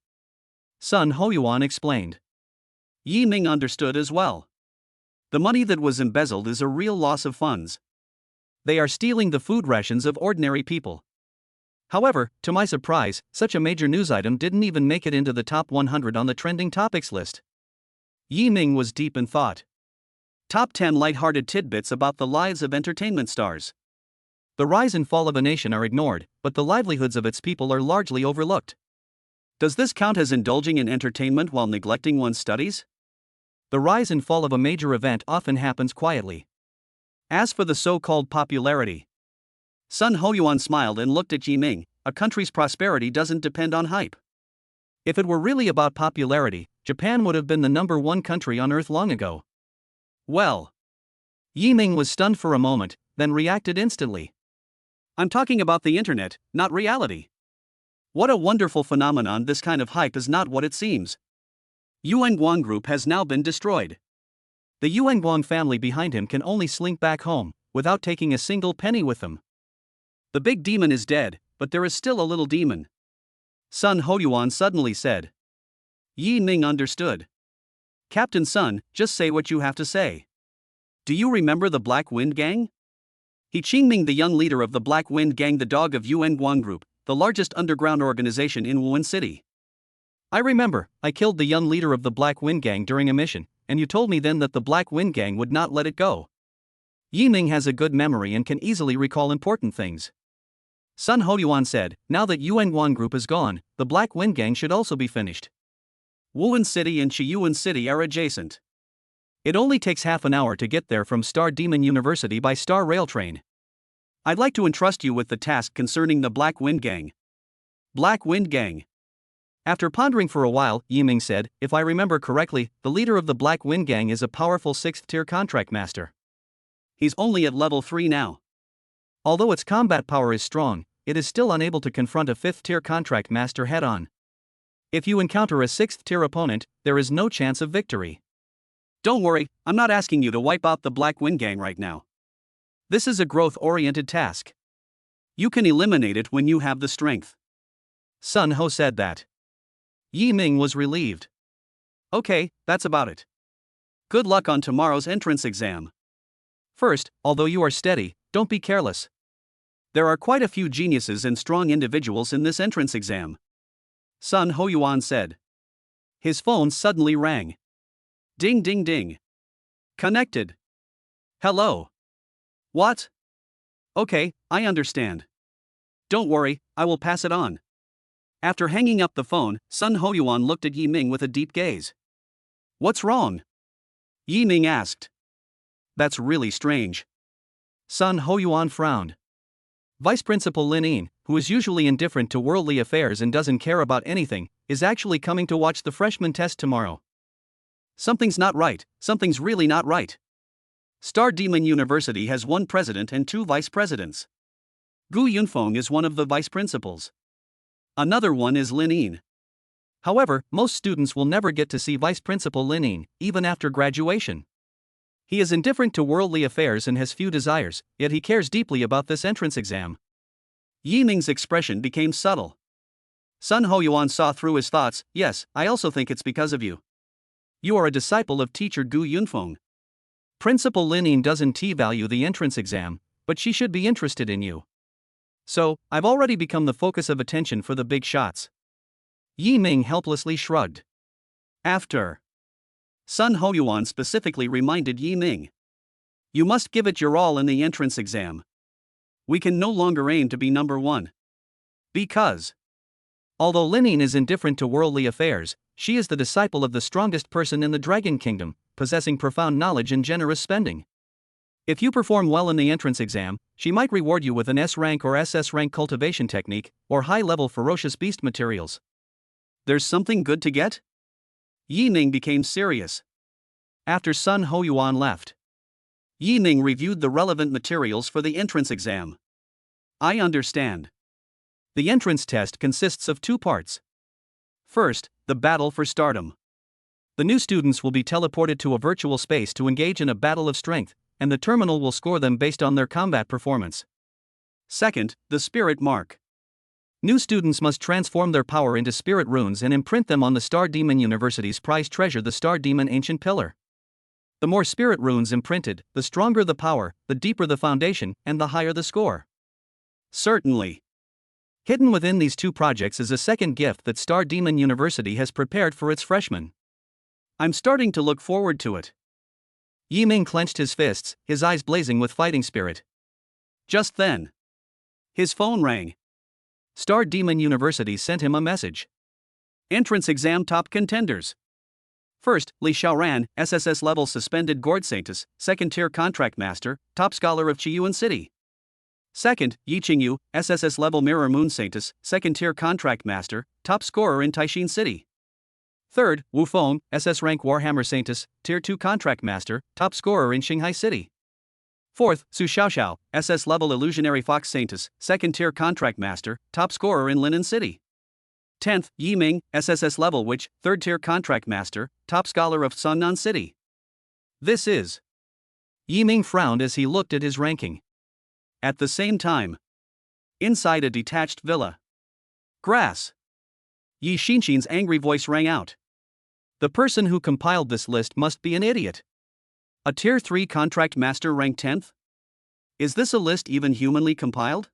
A: Sun Hoyuan explained. Yiming understood as well. The money that was embezzled is a real loss of funds. They are stealing the food rations of ordinary people. However, to my surprise, such a major news item didn't even make it into the top 100 on the trending topics list. Yiming was deep in thought. Top 10 light-hearted tidbits about the lives of entertainment stars. The rise and fall of a nation are ignored, but the livelihoods of its people are largely overlooked. Does this count as indulging in entertainment while neglecting one's studies? The rise and fall of a major event often happens quietly. As for the so-called popularity, Sun Hoyuan smiled and looked at Yiming. A country's prosperity doesn't depend on hype. If it were really about popularity, Japan would have been the #1 country on Earth long ago. Well, Yiming was stunned for a moment, then reacted instantly. I'm talking about the internet, not reality. What a wonderful phenomenon! This kind of hype is not what it seems. Yuan Group has now been destroyed. The Yuan family behind him can only slink back home, without taking a single penny with them. The big demon is dead, but there is still a little demon. Sun Hoyuan suddenly said. Yiming understood. Captain Sun, just say what you have to say. Do you remember the Black Wind Gang? He Qingming, the young leader of the Black Wind Gang, the dog of Yuan Group, the largest underground organization in Wuhan City. I remember, I killed the young leader of the Black Wind Gang during a mission, and you told me then that the Black Wind Gang would not let it go. Yiming has a good memory and can easily recall important things. Sun Hoyuan said, now that Yuan group is gone, the Black Wind Gang should also be finished. Wuhan City and Chiyuan City are adjacent. It only takes half an hour to get there from Star Demon University by Star Rail train. I'd like to entrust you with the task concerning the Black Wind Gang. Black Wind Gang. After pondering for a while, Yiming said, if I remember correctly, the leader of the Black Wind Gang is a powerful 6th tier contract master. He's only at level 3 now. Although its combat power is strong, it is still unable to confront a 5th tier contract master head-on. If you encounter a 6th tier opponent, there is no chance of victory. Don't worry, I'm not asking you to wipe out the Black Wind Gang right now. This is a growth-oriented task. You can eliminate it when you have the strength. Sun Ho said that. Yi Ming was relieved. Okay, that's about it. Good luck on tomorrow's entrance exam. First, although you are steady, don't be careless. There are quite a few geniuses and strong individuals in this entrance exam. Sun Hoyuan said. His phone suddenly rang. Ding ding ding. Connected. Hello. What? Okay, I understand. Don't worry, I will pass it on. After hanging up the phone, Sun Hoyuan looked at Yi Ming with a deep gaze. What's wrong? Yi Ming asked. That's really strange. Sun Hoyuan frowned. Vice Principal Lin Yin, who is usually indifferent to worldly affairs and doesn't care about anything, is actually coming to watch the freshman test tomorrow. Something's not right, something's really not right. Star Demon University has 1 president and 2 vice presidents. Gu Yunfeng is one of the vice principals. Another one is Lin Yin. However, most students will never get to see Vice Principal Lin Yin, even after graduation. He is indifferent to worldly affairs and has few desires, yet he cares deeply about this entrance exam. Yi Ming's expression became subtle. Sun Hoyuan saw through his thoughts. Yes, I also think it's because of you. You are a disciple of teacher Gu Yunfeng. Principal Lin Yin doesn't value the entrance exam, but she should be interested in you. So, I've already become the focus of attention for the big shots. Yi Ming helplessly shrugged. After. Sun Hoyuan specifically reminded Yi Ming. You must give it your all in the entrance exam. We can no longer aim to be number 1. Because. Although Lin Yin is indifferent to worldly affairs, she is the disciple of the strongest person in the Dragon Kingdom, possessing profound knowledge and generous spending. If you perform well in the entrance exam, she might reward you with an S rank or SS rank cultivation technique, or high-level ferocious beast materials. There's something good to get? Yi Ming became serious. After Sun Hoyuan left, Yi Ming reviewed the relevant materials for the entrance exam. I understand. The entrance test consists of 2 parts. First, the battle for stardom. The new students will be teleported to a virtual space to engage in a battle of strength, and the terminal will score them based on their combat performance. Second, the spirit mark. New students must transform their power into spirit runes and imprint them on the Star Demon University's prized treasure, the Star Demon Ancient Pillar. The more spirit runes imprinted, the stronger the power, the deeper the foundation, and the higher the score. Certainly. Hidden within these 2 projects is a second gift that Star Demon University has prepared for its freshmen. I'm starting to look forward to it. Yi Ming clenched his fists, his eyes blazing with fighting spirit. Just then, his phone rang. Star Demon University sent him a message. Entrance exam top contenders. First, Li Xiaoran, SSS level suspended gourd saintess, 2nd tier contract master, top scholar of Chiyuan City. Second, Yi Qingyu, SSS level mirror moon saintess, 2nd tier contract master, top scorer in Taixin City. Third, Wu Feng, SS rank Warhammer Saintess, Tier 2 Contract Master, top scorer in Shanghai City. Fourth, Su Xiaoxiao, SS level Illusionary Fox Saintess, 2nd Tier Contract Master, top scorer in Linen City. 10th, Yi Ming, SSS level Witch, 3rd Tier Contract Master, top scholar of Sunnan City. This is. Yi Ming frowned as he looked at his ranking. At the same time, inside a detached villa. Grass. Yi Xinxin's angry voice rang out. The person who compiled this list must be an idiot. A Tier 3 Contract Master ranked 10th? Is this a list even humanly compiled?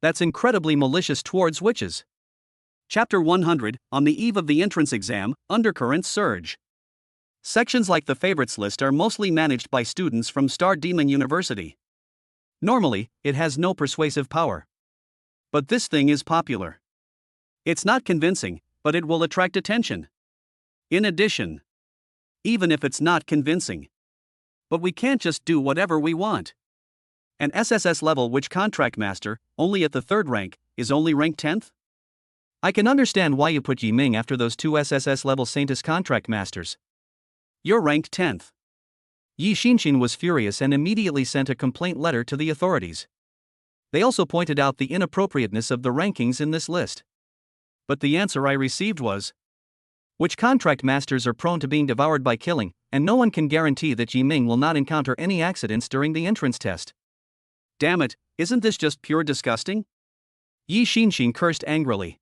A: That's incredibly malicious towards witches. Chapter 100, on the eve of the entrance exam, undercurrents surge. Sections like the favorites list are mostly managed by students from Star Demon University. Normally, it has no persuasive power. But this thing is popular. It's not convincing, but it will attract attention. In addition, even if it's not convincing, but we can't just do whatever we want. An SSS level witch contract master, only at the 3rd rank, is only ranked 10th? I can understand why you put Yi Ming after those 2 SSS level saintess contract masters. You're ranked 10th. Yi Xinxin was furious and immediately sent a complaint letter to the authorities. They also pointed out the inappropriateness of the rankings in this list. But the answer I received was, witch contract masters are prone to being devoured by killing, and no one can guarantee that Yi Ming will not encounter any accidents during the entrance test. Damn it, isn't this just pure disgusting? Yi Xinxin cursed angrily.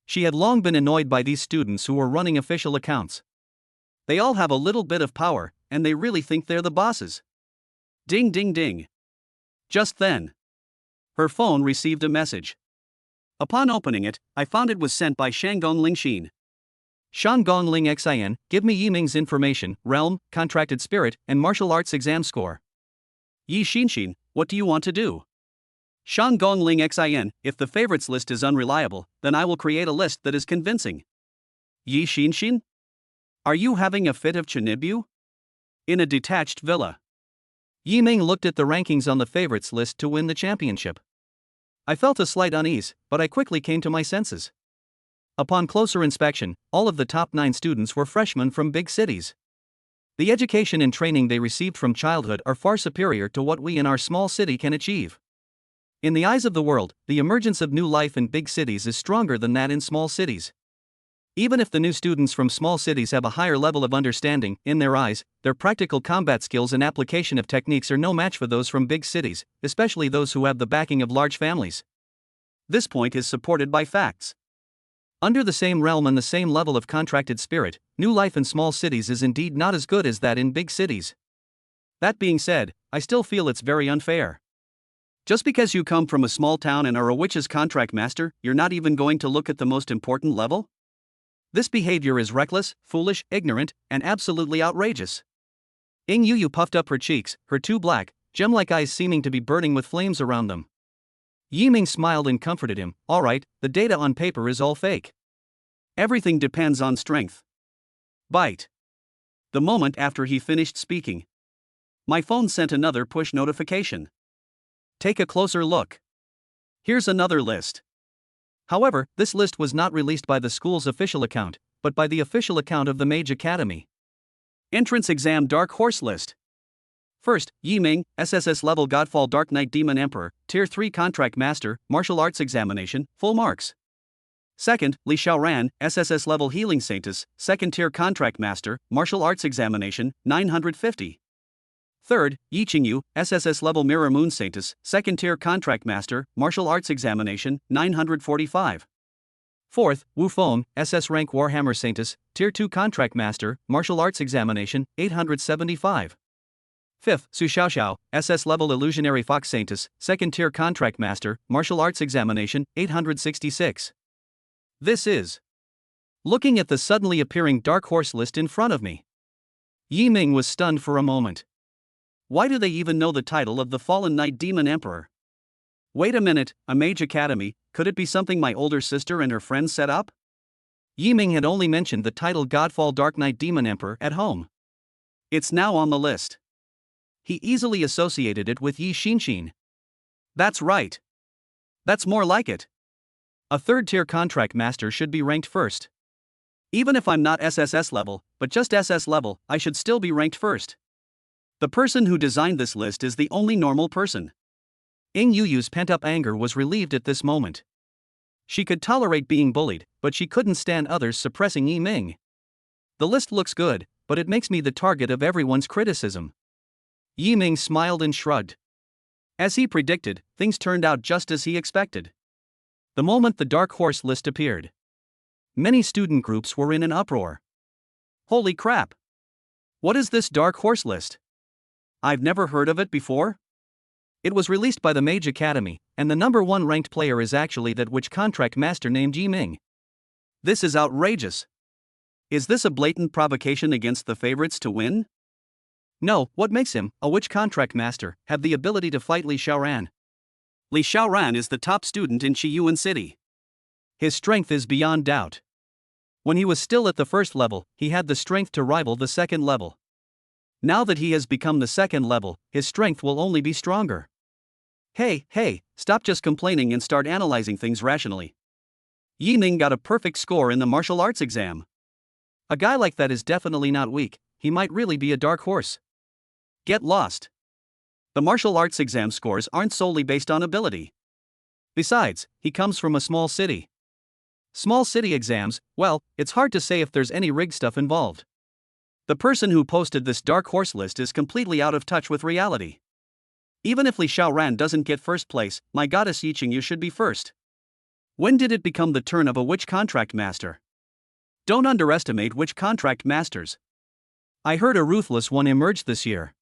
A: She had long been annoyed by these students who were running official accounts. They all have a little bit of power, and they really think they're the bosses. Ding ding ding. Just then, her phone received a message. Upon opening it, I found it was sent by Shanggong Lingxin. Shanggong Ling Xin, give me Yi Ming's information, realm, contracted spirit, and martial arts exam score. Yi Xinxin, what do you want to do? Shanggong Ling Xin, if the favorites list is unreliable, then I will create a list that is convincing. Yi Xinxin? Are you having a fit of Chinibu? In a detached villa. Yi Ming looked at the rankings on the favorites list to win the championship. I felt a slight unease, but I quickly came to my senses. Upon closer inspection, all of the top 9 students were freshmen from big cities. The education and training they received from childhood are far superior to what we in our small city can achieve. In the eyes of the world, the emergence of new life in big cities is stronger than that in small cities. Even if the new students from small cities have a higher level of understanding, in their eyes, their practical combat skills and application of techniques are no match for those from big cities, especially those who have the backing of large families. This point is supported by facts. Under the same realm and the same level of contracted spirit, new life in small cities is indeed not as good as that in big cities. That being said, I still feel it's very unfair. Just because you come from a small town and are a witch's contract master, you're not even going to look at the most important level? This behavior is reckless, foolish, ignorant, and absolutely outrageous. Ying Yu puffed up her cheeks, her 2 black, gem-like eyes seeming to be burning with flames around them. Yi Ming smiled and comforted him. Alright, the data on paper is all fake. Everything depends on strength. Bite. The moment after he finished speaking, my phone sent another push notification. Take a closer look. Here's another list. However, this list was not released by the school's official account, but by the official account of the Mage Academy. Entrance Exam Dark Horse List. First, Yi Ming, SSS level Godfall Dark Knight Demon Emperor, Tier 3 Contract Master, Martial Arts Examination, full marks. Second, Li Xiaoran, SSS level Healing Saintess, 2nd Tier Contract Master, Martial Arts Examination, 950. Third, Yi Qingyu, SSS level Mirror Moon Saintess, 2nd Tier Contract Master, Martial Arts Examination, 945. Fourth, Wu Feng, SS rank Warhammer Saintess, Tier 2 Contract Master, Martial Arts Examination, 875. Fifth, Su Xiaoxiao, SS level Illusionary Fox Saintess, 2nd Tier Contract Master, Martial Arts Examination, 866. This is. Looking at the suddenly appearing Dark Horse list in front of me, Yi Ming was stunned for a moment. Why do they even know the title of the Fallen Knight Demon Emperor? Wait a minute, a Mage Academy, could it be something my older sister and her friends set up? Yi Ming had only mentioned the title Godfall Dark Knight Demon Emperor at home. It's now on the list. He easily associated it with Yi Xinxin. That's right. That's more like it. A 3rd tier contract master should be ranked first. Even if I'm not SSS level, but just SS level, I should still be ranked first. The person who designed this list is the only normal person. Ying Yu's pent-up anger was relieved at this moment. She could tolerate being bullied, but she couldn't stand others suppressing Yi Ming. The list looks good, but it makes me the target of everyone's criticism. Yi Ming smiled and shrugged. As he predicted, things turned out just as he expected. The moment the Dark Horse list appeared, many student groups were in an uproar. Holy crap! What is this Dark Horse list? I've never heard of it before? It was released by the Mage Academy, and the number 1 ranked player is actually that witch contract master named Yi Ming. This is outrageous. Is this a blatant provocation against the favorites to win? No, what makes him, a witch contract master, have the ability to fight Li Xiaoran? Li Xiaoran is the top student in Qiyuan City. His strength is beyond doubt. When he was still at the first level, he had the strength to rival the second level. Now that he has become the second level, his strength will only be stronger. Hey, stop just complaining and start analyzing things rationally. Yi Ming got a perfect score in the martial arts exam. A guy like that is definitely not weak, he might really be a dark horse. Get lost. The martial arts exam scores aren't solely based on ability. Besides, he comes from a small city. Small city exams, well, it's hard to say if there's any rigged stuff involved. The person who posted this dark horse list is completely out of touch with reality. Even if Li Xiaoran doesn't get first place, my goddess Yiqing, you should be first. When did it become the turn of a witch contract master? Don't underestimate witch contract masters. I heard a ruthless one emerged this year.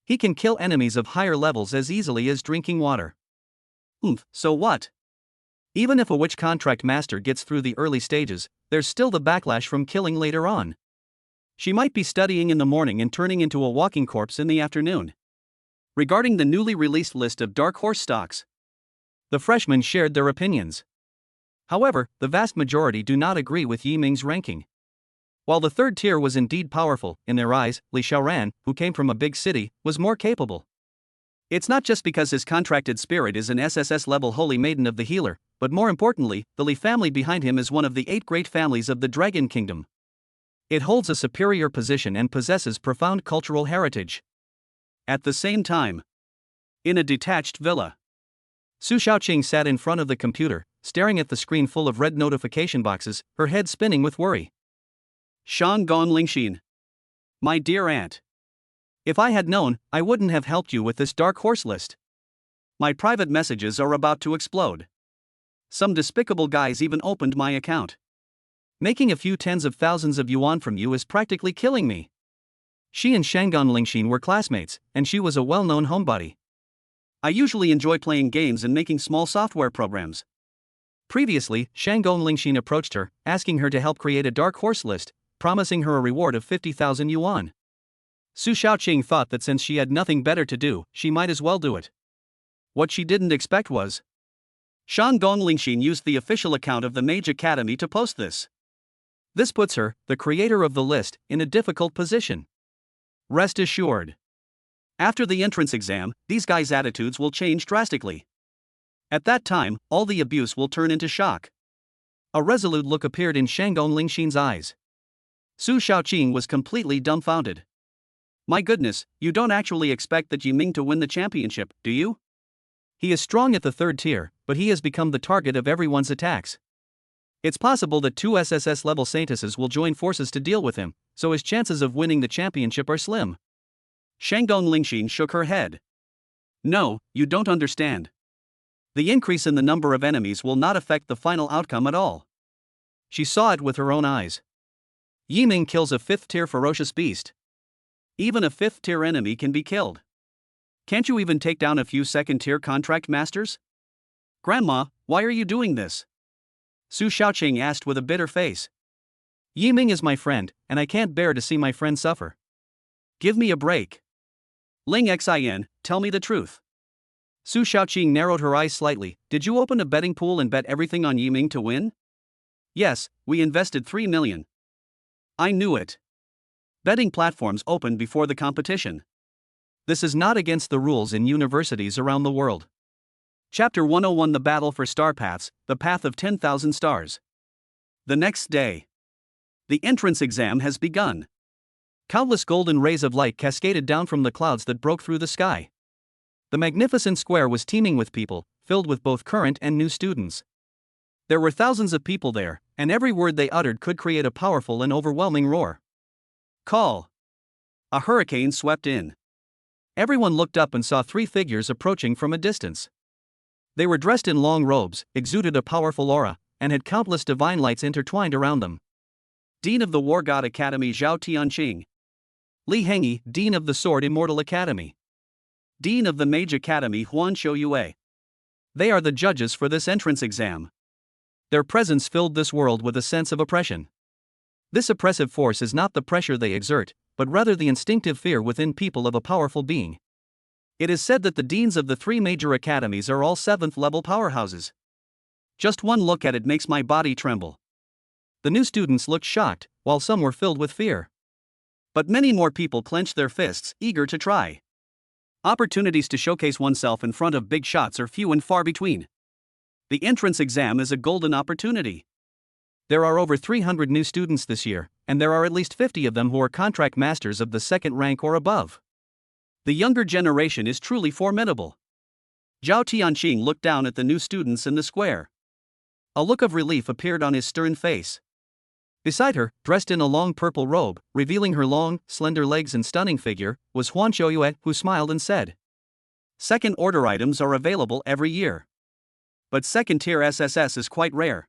A: He can kill enemies of higher levels as easily as drinking water. So what? Even if a witch contract master gets through the early stages, there's still the backlash from killing later on. She might be studying in the morning and turning into a walking corpse in the afternoon. Regarding the newly released list of dark horse stocks, the freshmen shared their opinions. However, the vast majority do not agree with Yi Ming's ranking. While the third tier was indeed powerful, in their eyes, Li Xiaoran, who came from a big city, was more capable. It's not just because his contracted spirit is an SSS-level holy maiden of the healer, but more importantly, the Li family behind him is one of the 8 great families of the Dragon Kingdom. It holds a superior position and possesses profound cultural heritage. At the same time, in a detached villa, Su Shaoqing sat in front of the computer, staring at the screen full of red notification boxes, her head spinning with worry. Shanggong Lingxin. My dear aunt. If I had known, I wouldn't have helped you with this dark horse list. My private messages are about to explode. Some despicable guys even opened my account. Making a few tens of thousands of yuan from you is practically killing me. She and Shanggong Lingxin were classmates, and she was a well-known homebody. I usually enjoy playing games and making small software programs. Previously, Shanggong Lingxin approached her, asking her to help create a dark horse list, promising her a reward of 50,000 yuan. Su Shaoqing thought that since she had nothing better to do, she might as well do it. What she didn't expect was Shanggong Lingxin used the official account of the Mage Academy to post this. This puts her, the creator of the list, in a difficult position. Rest assured. After the entrance exam, these guys' attitudes will change drastically. At that time, all the abuse will turn into shock. A resolute look appeared in Shanggong Lingxin's eyes. Su Shaoqing was completely dumbfounded. My goodness, you don't actually expect that Yi Ming to win the championship, do you? He is strong at the third tier, but he has become the target of everyone's attacks. It's possible that 2 SSS-level saintesses will join forces to deal with him, so his chances of winning the championship are slim. Shanggong Lingxin shook her head. No, you don't understand. The increase in the number of enemies will not affect the final outcome at all. She saw it with her own eyes. Yi Ming kills a 5th-tier ferocious beast. Even a 5th-tier enemy can be killed. Can't you even take down a few 2nd-tier contract masters? Grandma, why are you doing this? Su Shaoqing asked with a bitter face. Yi Ming is my friend, and I can't bear to see my friend suffer. Give me a break. Ling Xin, tell me the truth. Su Shaoqing narrowed her eyes slightly. Did you open a betting pool and bet everything on Yi Ming to win? Yes, we invested 3 million. I knew it. Betting platforms opened before the competition. This is not against the rules in universities around the world. Chapter 101: The Battle for Star Paths, the Path of 10,000 Stars. The next day. The entrance exam has begun. Countless golden rays of light cascaded down from the clouds that broke through the sky. The magnificent square was teeming with people, filled with both current and new students. There were thousands of people there, and every word they uttered could create a powerful and overwhelming roar. Call. A hurricane swept in. Everyone looked up and saw 3 figures approaching from a distance. They were dressed in long robes, exuded a powerful aura, and had countless divine lights intertwined around them. Dean of the War God Academy Zhao Tianqing. Li Hengyi, Dean of the Sword Immortal Academy. Dean of the Mage Academy Huan Shouyue. They are the judges for this entrance exam. Their presence filled this world with a sense of oppression. This oppressive force is not the pressure they exert, but rather the instinctive fear within people of a powerful being. It is said that the deans of the 3 major academies are all 7th level powerhouses. Just one look at it makes my body tremble. The new students looked shocked, while some were filled with fear. But many more people clenched their fists, eager to try. Opportunities to showcase oneself in front of big shots are few and far between. The entrance exam is a golden opportunity. There are over 300 new students this year, and there are at least 50 of them who are contract masters of the 2nd rank or above. The younger generation is truly formidable. Zhao Tianqing looked down at the new students in the square. A look of relief appeared on his stern face. Beside her, dressed in a long purple robe, revealing her long, slender legs and stunning figure, was Huan Qiuyue, who smiled and said, "Second order items are available every year. But second tier SSS is quite rare.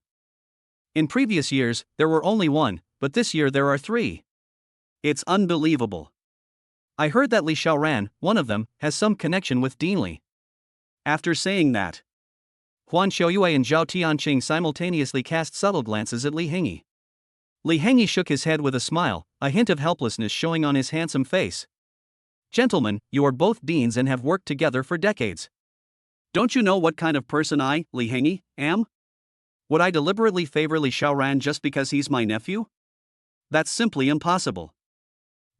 A: In previous years, there were only 1, but this year there are 3. It's unbelievable. I heard that Li Xiaoran, one of them, has some connection with Dean Li." After saying that, Huan Qiuyue and Zhao Tianqing simultaneously cast subtle glances at Li Hengyi. Li Hengyi shook his head with a smile, a hint of helplessness showing on his handsome face. "Gentlemen, you are both deans and have worked together for decades. Don't you know what kind of person I, Li Hengyi, am? Would I deliberately favor Li Xiaoran just because he's my nephew? That's simply impossible."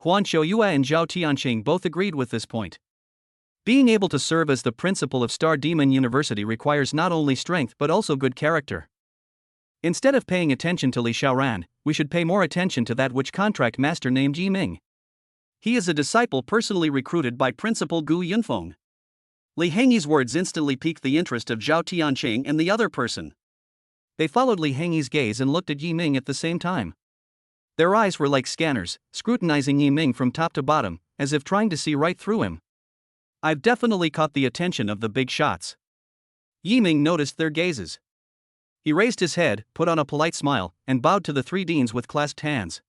A: Huan Qiuyue and Zhao Tianqing both agreed with this point. Being able to serve as the principal of Star Demon University requires not only strength but also good character. Instead of paying attention to Li Xiaoran, we should pay more attention to that which contract master named Yi Ming. He is a disciple personally recruited by Principal Gu Yunfeng. Li Hengyi's words instantly piqued the interest of Zhao Tianqing and the other person. They followed Li Hengyi's gaze and looked at Yi Ming at the same time. Their eyes were like scanners, scrutinizing Yi Ming from top to bottom, as if trying to see right through him. "I've definitely caught the attention of the big shots." Yi Ming noticed their gazes. He raised his head, put on a polite smile, and bowed to the 3 deans with clasped hands.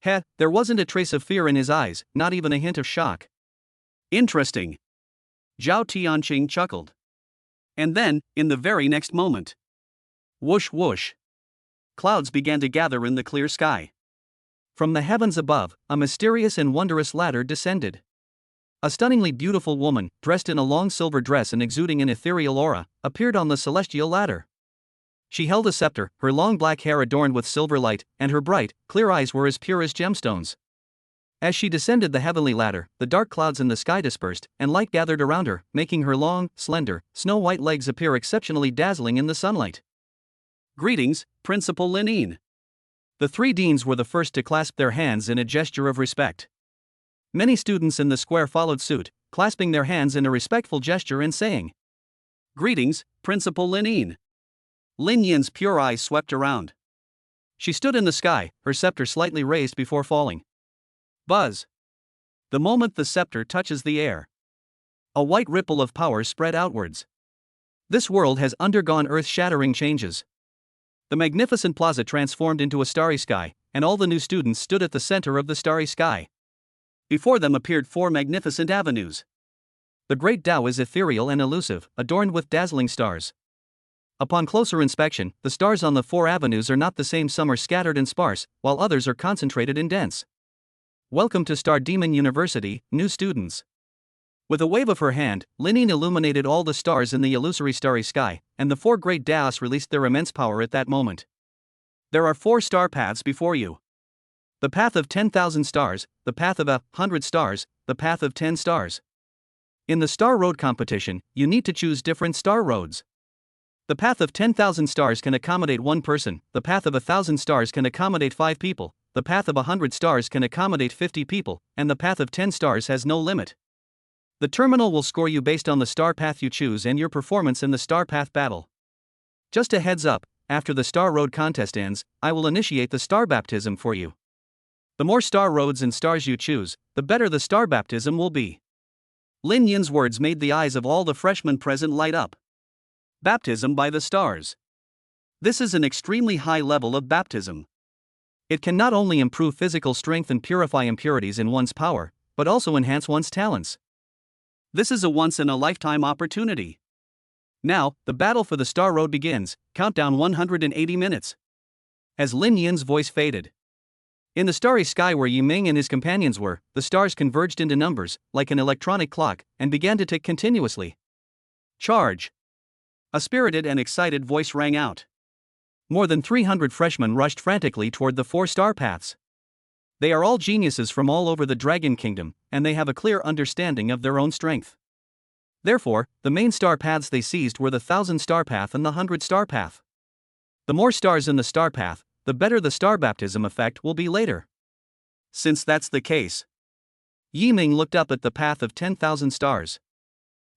A: There wasn't a trace of fear in his eyes, not even a hint of shock. "Interesting." Zhao Tianqing chuckled. And then, in the very next moment, whoosh whoosh, clouds began to gather in the clear sky. From the heavens above, a mysterious and wondrous ladder descended. A stunningly beautiful woman, dressed in a long silver dress and exuding an ethereal aura, appeared on the celestial ladder. She held a scepter, her long black hair adorned with silver light, and her bright, clear eyes were as pure as gemstones. As she descended the heavenly ladder, the dark clouds in the sky dispersed, and light gathered around her, making her long, slender, snow-white legs appear exceptionally dazzling in the sunlight. "Greetings, Principal Linine." The 3 deans were the first to clasp their hands in a gesture of respect. Many students in the square followed suit, clasping their hands in a respectful gesture and saying, "Greetings, Principal Linine." Lin Yin's pure eyes swept around. She stood in the sky, her scepter slightly raised before falling. Buzz. The moment the scepter touches the air, a white ripple of power spread outwards. This world has undergone earth-shattering changes. The magnificent plaza transformed into a starry sky, and all the new students stood at the center of the starry sky. Before them appeared 4 magnificent avenues. The great Tao is ethereal and elusive, adorned with dazzling stars. Upon closer inspection, the stars on the 4 avenues are not the same. Some are scattered and sparse, while others are concentrated and dense. "Welcome to Star Demon University, new students." With a wave of her hand, Linine illuminated all the stars in the illusory starry sky, and the 4 great Daos released their immense power at that moment. "There are 4 star paths before you. The path of 10,000 stars, the path of 100 stars, the path of 10 stars. In the Star Road competition, you need to choose different star roads. The path of 10,000 stars can accommodate 1 person, the path of 1,000 stars can accommodate 5 people, the path of 100 stars can accommodate 50 people, and the path of 10 stars has no limit. The terminal will score you based on the star path you choose and your performance in the star path battle. Just a heads up, after the Star Road contest ends, I will initiate the star baptism for you. The more star roads and stars you choose, the better the star baptism will be." Lin Yin's words made the eyes of all the freshmen present light up. Baptism by the stars. This is an extremely high level of baptism. It can not only improve physical strength and purify impurities in one's power, but also enhance one's talents. This is a once-in-a-lifetime opportunity. Now, the battle for the Star Road begins, countdown 180 minutes. As Lin Yin's voice faded, In the starry sky where Yi Ming and his companions were, the stars converged into numbers, like an electronic clock, and began to tick continuously. Charge! A spirited and excited voice rang out. More than 300 freshmen rushed frantically toward the 4-star paths. They are all geniuses from all over the Dragon Kingdom, and they have a clear understanding of their own strength. Therefore, the main star paths they seized were the 1,000-star path and the 100-star path. The more stars in the star path, the better the star baptism effect will be later. Since that's the case, Yi Ming looked up at the path of 10,000 stars.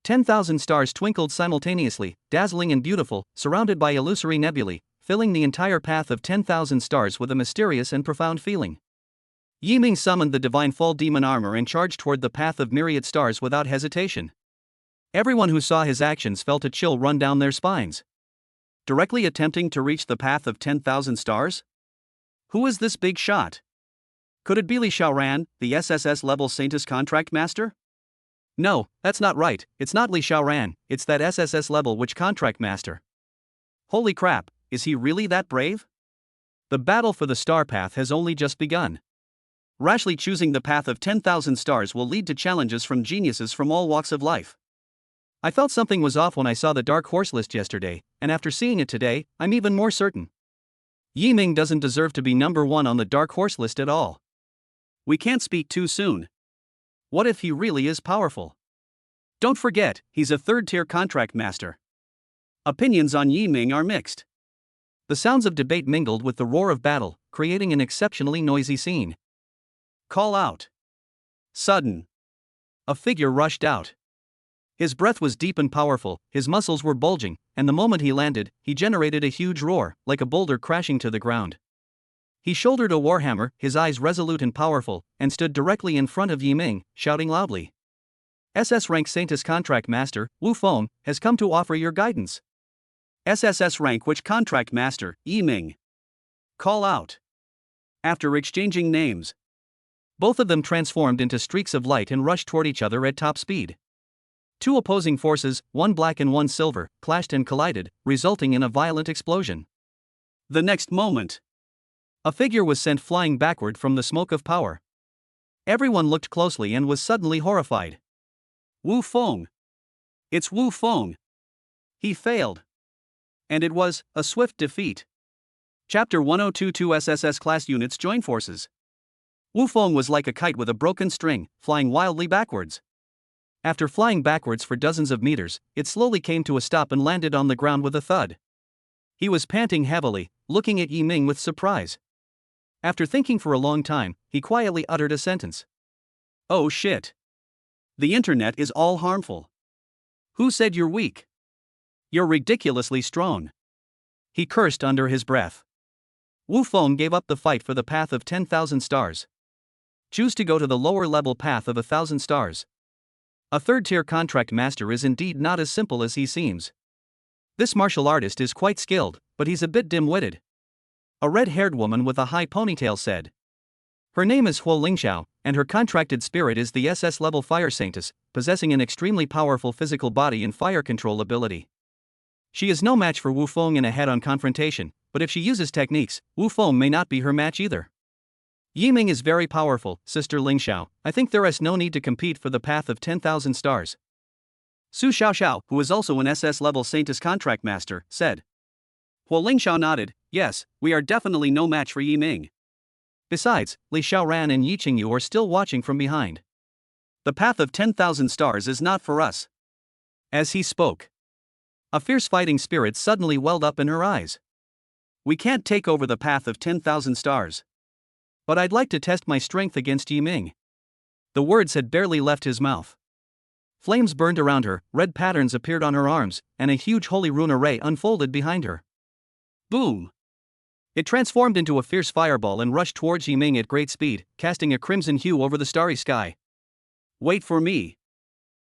A: 10,000 stars twinkled simultaneously, dazzling and beautiful, surrounded by illusory nebulae, filling the entire path of 10,000 stars with a mysterious and profound feeling. Yi Ming summoned the divine fall demon armor and charged toward the path of myriad stars without hesitation. Everyone who saw his actions felt a chill run down their spines. Directly attempting to reach the path of 10,000 stars? Who is this big shot? Could it be Li Xiaoran, the SSS level saintess contract master? No, that's not right, it's not Li Xiaoran, it's that SSS level witch contract master. Holy crap, is he really that brave? The battle for the star path has only just begun. Rashly choosing the path of 10,000 stars will lead to challenges from geniuses from all walks of life. I felt something was off when I saw the dark horse list yesterday, and after seeing it today, I'm even more certain. Yi Ming doesn't deserve to be number 1 on the dark horse list at all. We can't speak too soon. What if he really is powerful? Don't forget, he's a 3rd-tier contract master. Opinions on Yi Ming are mixed. The sounds of debate mingled with the roar of battle, creating an exceptionally noisy scene. Call out. Sudden. A figure rushed out. His breath was deep and powerful, his muscles were bulging, and the moment he landed, he generated a huge roar, like a boulder crashing to the ground. He shouldered a warhammer, his eyes resolute and powerful, and stood directly in front of Yi Ming, shouting loudly. SS rank Saintess contract master, Wu Feng, has come to offer your guidance. SSS rank which contract master, Yi Ming. Call out. After exchanging names, both of them transformed into streaks of light and rushed toward each other at top speed. Two opposing forces, one black and one silver, clashed and collided, resulting in a violent explosion. The next moment, a figure was sent flying backward from the smoke of power. Everyone looked closely and was suddenly horrified. Wu Feng. It's Wu Feng. He failed. And it was a swift defeat. Chapter 1022 SSS class units join forces. Wu Feng was like a kite with a broken string, flying wildly backwards. After flying backwards for dozens of meters, it slowly came to a stop and landed on the ground with a thud. He was panting heavily, looking at Yi Ming with surprise. After thinking for a long time, he quietly uttered a sentence. Oh shit. The internet is all harmful. Who said you're weak? You're ridiculously strong. He cursed under his breath. Wu Feng gave up the fight for the path of 10,000 stars. Choose to go to the lower level path of 1,000 stars. A 3rd-tier contract master is indeed not as simple as he seems. This martial artist is quite skilled, but he's a bit dim-witted. A red-haired woman with a high ponytail said. Her name is Huo Lingxiao, and her contracted spirit is the SS-level fire saintess, possessing an extremely powerful physical body and fire control ability. She is no match for Wu Feng in a head-on confrontation, but if she uses techniques, Wu Feng may not be her match either. Yi Ming is very powerful, Sister Lingxiao. I think there is no need to compete for the path of 10,000 stars. Su Xiaoxiao, who is also an SS-level Saintess contract master, said. Huo Lingxiao nodded. Yes, we are definitely no match for Yi Ming. Besides, Li Xiaoran and Yi Qingyu are still watching from behind. The path of 10,000 stars is not for us. As he spoke, a fierce fighting spirit suddenly welled up in her eyes. We can't take over the path of 10,000 stars. But I'd like to test my strength against Yi Ming. The words had barely left his mouth. Flames burned around her, red patterns appeared on her arms, and a huge holy rune array unfolded behind her. Boom! It transformed into a fierce fireball and rushed towards Yi Ming at great speed, casting a crimson hue over the starry sky. Wait for me!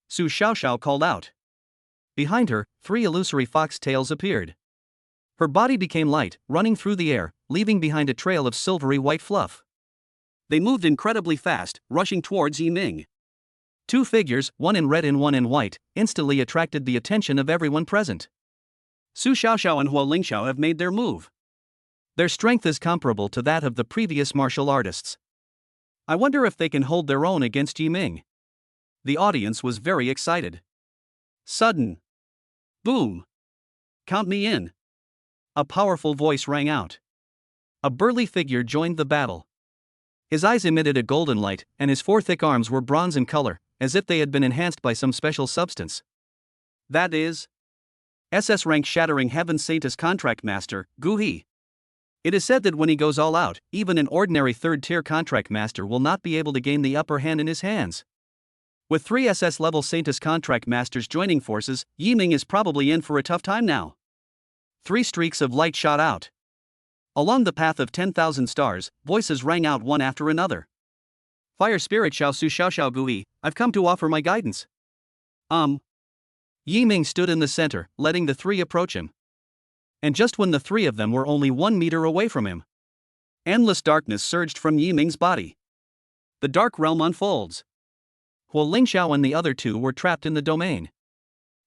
A: Su Xiaoxiao called out. Behind her, 3 illusory fox tails appeared. Her body became light, running through the air, leaving behind a trail of silvery white fluff. They moved incredibly fast, rushing towards Yi Ming. 2 figures, one in red and one in white, instantly attracted the attention of everyone present. Su Xiaoxiao and Huo Lingxiao have made their move. Their strength is comparable to that of the previous martial artists. I wonder if they can hold their own against Yi Ming. The audience was very excited. Sudden boom! Count me in! A powerful voice rang out. A burly figure joined the battle. His eyes emitted a golden light, and his four thick arms were bronze in color, as if they had been enhanced by some special substance. That is SS rank shattering heaven saintess contract master, Gu He. It is said that when he goes all out, even an ordinary third-tier contract master will not be able to gain the upper hand in his hands. With 3 SS level saintess contract masters joining forces, Yi Ming is probably in for a tough time now. 3 streaks of light shot out. Along the path of 10,000 stars, voices rang out one after another. Fire spirit Xiao Su Xiao Xiao Gui, I've come to offer my guidance. Yi Ming stood in the center, letting the 3 approach him. And just when the 3 of them were only 1 meter away from him, endless darkness surged from Yi Ming's body. The dark realm unfolds. Huo Lingxiao and the other 2 were trapped in the domain.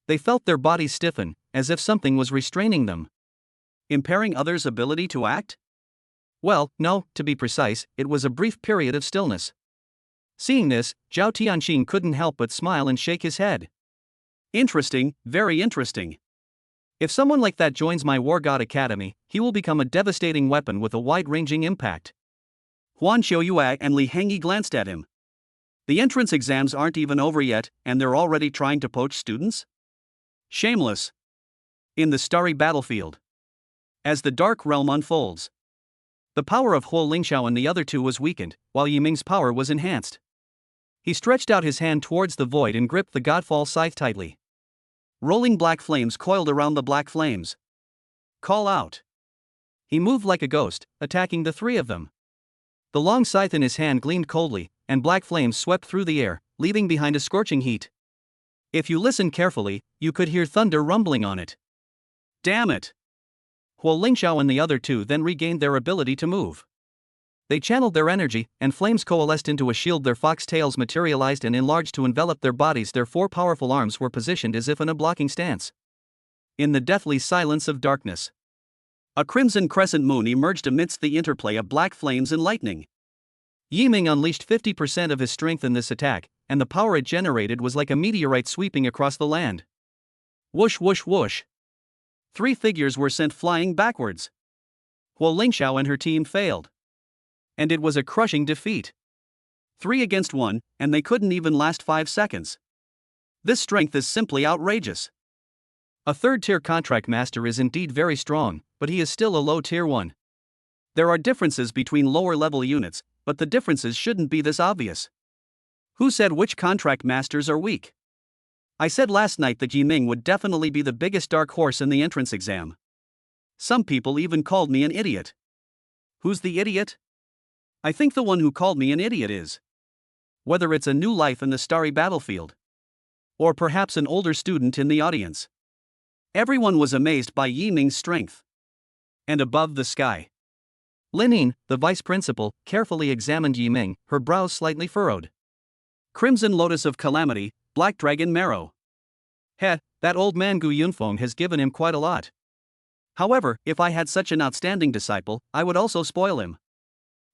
A: They felt their bodies stiffen, as if something was restraining them. Impairing others' ability to act? Well, no, to be precise, it was a brief period of stillness. Seeing this, Zhao Tianqing couldn't help but smile and shake his head. Interesting, very interesting. If someone like that joins my War God Academy, he will become a devastating weapon with a wide-ranging impact. Huan Qiuyue and Li Hengyi glanced at him. The entrance exams aren't even over yet, and they're already trying to poach students? Shameless. In the starry battlefield. As the dark realm unfolds, the power of Huo Lingxiao and the other 2 was weakened, while Yi Ming's power was enhanced. He stretched out his hand towards the void and gripped the Godfall scythe tightly. Rolling black flames coiled around the black flames. Call out. He moved like a ghost, attacking the 3 of them. The long scythe in his hand gleamed coldly, and black flames swept through the air, leaving behind a scorching heat. If you listen carefully, you could hear thunder rumbling on it. Damn it! Huo Lingxiao and the other 2 then regained their ability to move. They channeled their energy, and flames coalesced into a shield. Their fox tails materialized and enlarged to envelop their bodies. Their 4 powerful arms were positioned as if in a blocking stance. In the deathly silence of darkness, a crimson crescent moon emerged amidst the interplay of black flames and lightning. Yi Ming unleashed 50% of his strength in this attack, and the power it generated was like a meteorite sweeping across the land. Whoosh whoosh whoosh. 3 figures were sent flying backwards. Huo Lingxiao and her team failed. And it was a crushing defeat. 3 against 1, and they couldn't even last 5 seconds. This strength is simply outrageous. A third-tier contract master is indeed very strong, but he is still a low-tier one. There are differences between lower-level units, but the differences shouldn't be this obvious. Who said which contract masters are weak? I said last night that Yi Ming would definitely be the biggest dark horse in the entrance exam. Some people even called me an idiot. Who's the idiot? I think the one who called me an idiot is. Whether it's a new life in the starry battlefield, or perhaps an older student in the audience. Everyone was amazed by Yi Ming's strength. And above the sky, Linning, the vice principal, carefully examined Yi Ming, her brows slightly furrowed. Crimson Lotus of Calamity, Black Dragon Marrow. That old man Gu Yunfeng has given him quite a lot. However, if I had such an outstanding disciple, I would also spoil him.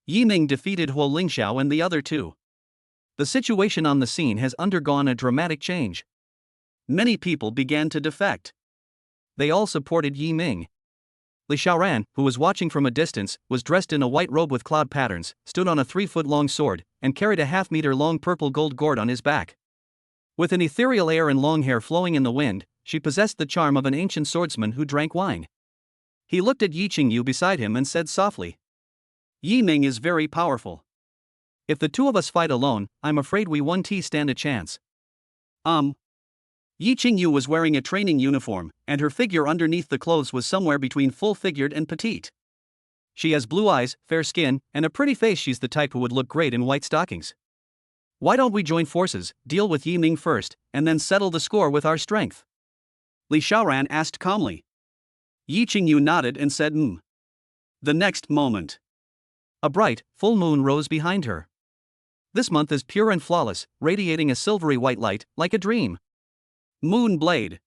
A: Yi Ming defeated Huo Lingxiao and the other 2. The situation on the scene has undergone a dramatic change. Many people began to defect. They all supported Yi Ming. Li Xiaoran, who was watching from a distance, was dressed in a white robe with cloud patterns, stood on a 3-foot-long sword, and carried a half-meter-long purple-gold gourd on his back. With an ethereal air and long hair flowing in the wind, she possessed the charm of an ancient swordsman who drank wine. He looked at Yi Qingyu beside him and said softly, Yi Ming is very powerful. If the 2 of us fight alone, I'm afraid we won't stand a chance. Yi Qingyu was wearing a training uniform, and her figure underneath the clothes was somewhere between full-figured and petite. She has blue eyes, fair skin, and a pretty face. She's the type who would look great in white stockings. Why don't we join forces, deal with Yi Ming first, and then settle the score with our strength? Li Xiaoran asked calmly. Yi Qingyu nodded and said The next moment, a bright, full moon rose behind her. This month is pure and flawless, radiating a silvery white light, like a dream. Moon blade.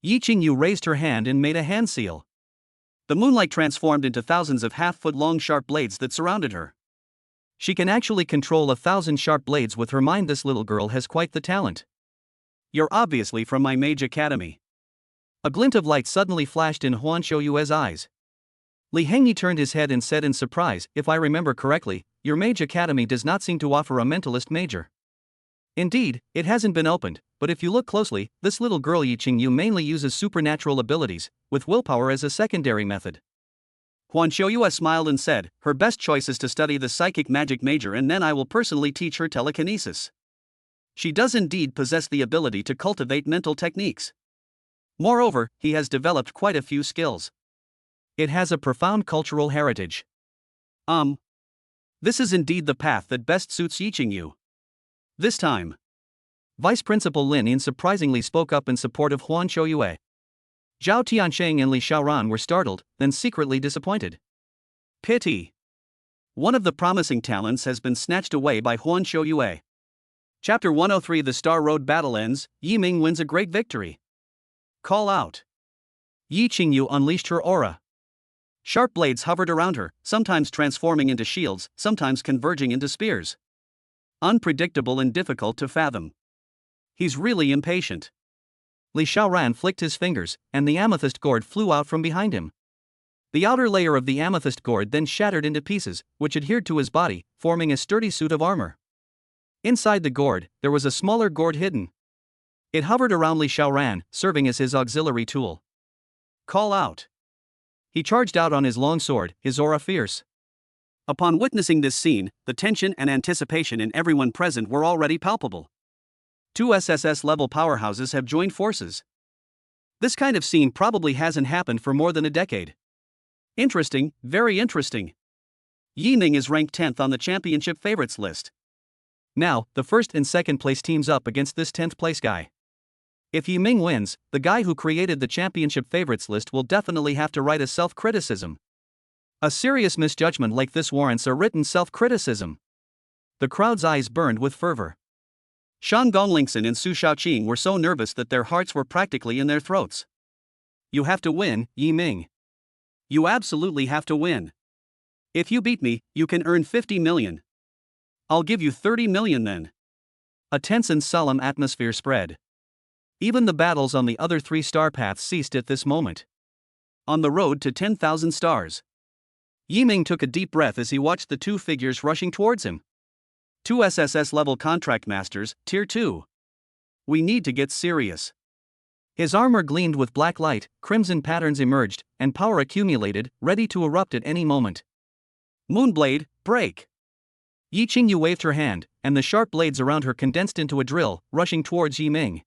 A: Yi Qingyu raised her hand and made a hand seal. The moonlight transformed into thousands of half-foot-long sharp blades that surrounded her. She can actually control 1,000 sharp blades with her mind. This little girl has quite the talent. You're obviously from my mage academy. A glint of light suddenly flashed in Huan Shouyue's eyes. Li Hengyi turned his head and said in surprise, if I remember correctly, your mage academy does not seem to offer a mentalist major. Indeed, it hasn't been opened, but if you look closely, this little girl Yi Qingyu mainly uses supernatural abilities, with willpower as a secondary method. Huan Shouyue smiled and said, her best choice is to study the psychic magic major, and then I will personally teach her telekinesis. She does indeed possess the ability to cultivate mental techniques. Moreover, he has developed quite a few skills. It has a profound cultural heritage. This is indeed the path that best suits Yi Qingyu. This time, Vice Principal Lin Yin surprisingly spoke up in support of Huan Shouyue. Zhao Tiansheng and Li Xiaoran were startled, then secretly disappointed. Pity. One of the promising talents has been snatched away by Huan Shouyue. Chapter 103. The Star Road battle ends. Yi Ming wins a great victory. Call out. Yi Qingyu unleashed her aura. Sharp blades hovered around her, sometimes transforming into shields, sometimes converging into spears. Unpredictable and difficult to fathom. He's really impatient. Li Xiaoran flicked his fingers, and the amethyst gourd flew out from behind him. The outer layer of the amethyst gourd then shattered into pieces, which adhered to his body, forming a sturdy suit of armor. Inside the gourd, there was a smaller gourd hidden. It hovered around Li Xiaoran, serving as his auxiliary tool. Call out. He charged out on his long sword, his aura fierce. Upon witnessing this scene, the tension and anticipation in everyone present were already palpable. Two SSS-level powerhouses have joined forces. This kind of scene probably hasn't happened for more than a decade. Interesting, very interesting. Yi Ming is ranked 10th on the championship favorites list. Now, the first and second place teams up against this 10th place guy. If Yi Ming wins, the guy who created the championship favorites list will definitely have to write a self-criticism. A serious misjudgment like this warrants a written self-criticism. The crowd's eyes burned with fervor. Shan Gonglingson and Su Shaoqing were so nervous that their hearts were practically in their throats. You have to win, Yi Ming. You absolutely have to win. If you beat me, you can earn 50 million. I'll give you 30 million then. A tense and solemn atmosphere spread. Even the battles on the other 3 star paths ceased at this moment. On the road to 10,000 stars. Yi Ming took a deep breath as he watched the two figures rushing towards him. 2 SSS-level contract masters, Tier 2. We need to get serious. His armor gleamed with black light, crimson patterns emerged, and power accumulated, ready to erupt at any moment. Moonblade, break! Yi Qingyu waved her hand, and the sharp blades around her condensed into a drill, rushing towards Yi Ming.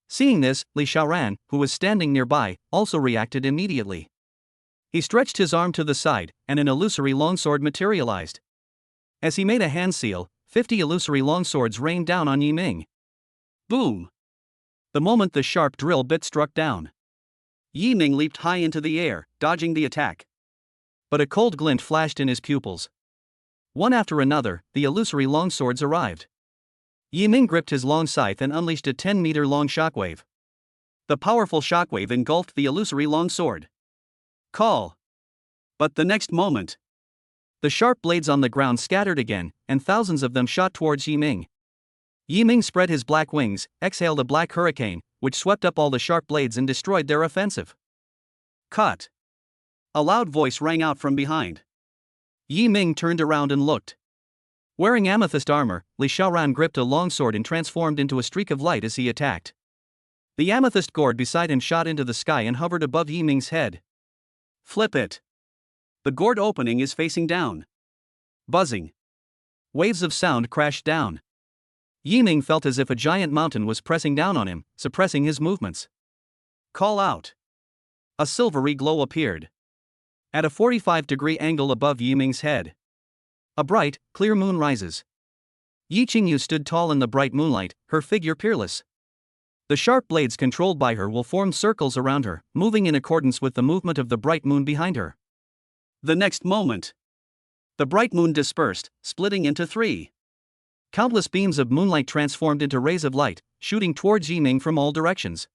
A: Seeing this, Li Xiaoran, who was standing nearby, also reacted immediately. He stretched his arm to the side, and an illusory longsword materialized. As he made a hand seal, 50 illusory longswords rained down on Yi Ming. Boom! The moment the sharp drill bit struck down, Yi Ming leaped high into the air, dodging the attack. But a cold glint flashed in his pupils. One after another, the illusory longswords arrived. Yi Ming gripped his long scythe and unleashed a 10-meter-long shockwave. The powerful shockwave engulfed the illusory longsword. Call! But the next moment, the sharp blades on the ground scattered again, and thousands of them shot towards Yi Ming. Yi Ming spread his black wings, exhaled a black hurricane, which swept up all the sharp blades and destroyed their offensive. Cut! A loud voice rang out from behind. Yi Ming turned around and looked. Wearing amethyst armor, Li Xiaoran gripped a longsword and transformed into a streak of light as he attacked. The amethyst gourd beside him shot into the sky and hovered above Yi Ming's head. Flip it! The gourd opening is facing down. Buzzing. Waves of sound crashed down. Yi Ming felt as if a giant mountain was pressing down on him, suppressing his movements. Call out! A silvery glow appeared. At a 45-degree angle above Yi Ming's head. A bright, clear moon rises. Yi Qingyu stood tall in the bright moonlight, her figure peerless. The sharp blades controlled by her will form circles around her, moving in accordance with the movement of the bright moon behind her. The next moment, the bright moon dispersed, splitting into 3. Countless beams of moonlight transformed into rays of light, shooting towards Yi Ming from all directions.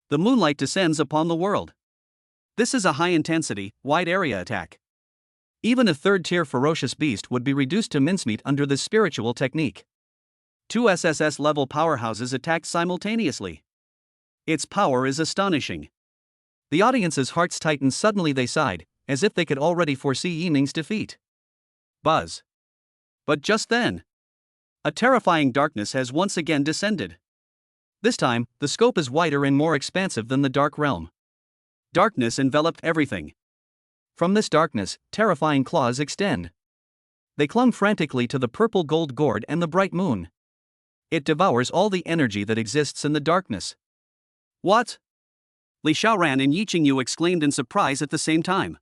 A: The moonlight descends upon the world. This is a high-intensity, wide-area attack. Even a third-tier ferocious beast would be reduced to mincemeat under this spiritual technique. Two SSS-level powerhouses attacked simultaneously. Its power is astonishing. The audience's hearts tightened. Suddenly they sighed, as if they could already foresee Yiming's defeat. Buzz. But just then, a terrifying darkness has once again descended. This time, the scope is wider and more expansive than the Dark Realm. Darkness enveloped everything. From this darkness, terrifying claws extend. They clung frantically to the purple gold gourd and the bright moon. It devours all the energy that exists in the darkness. What? Li Xiaoran and Yi Qingyu exclaimed in surprise at the same time.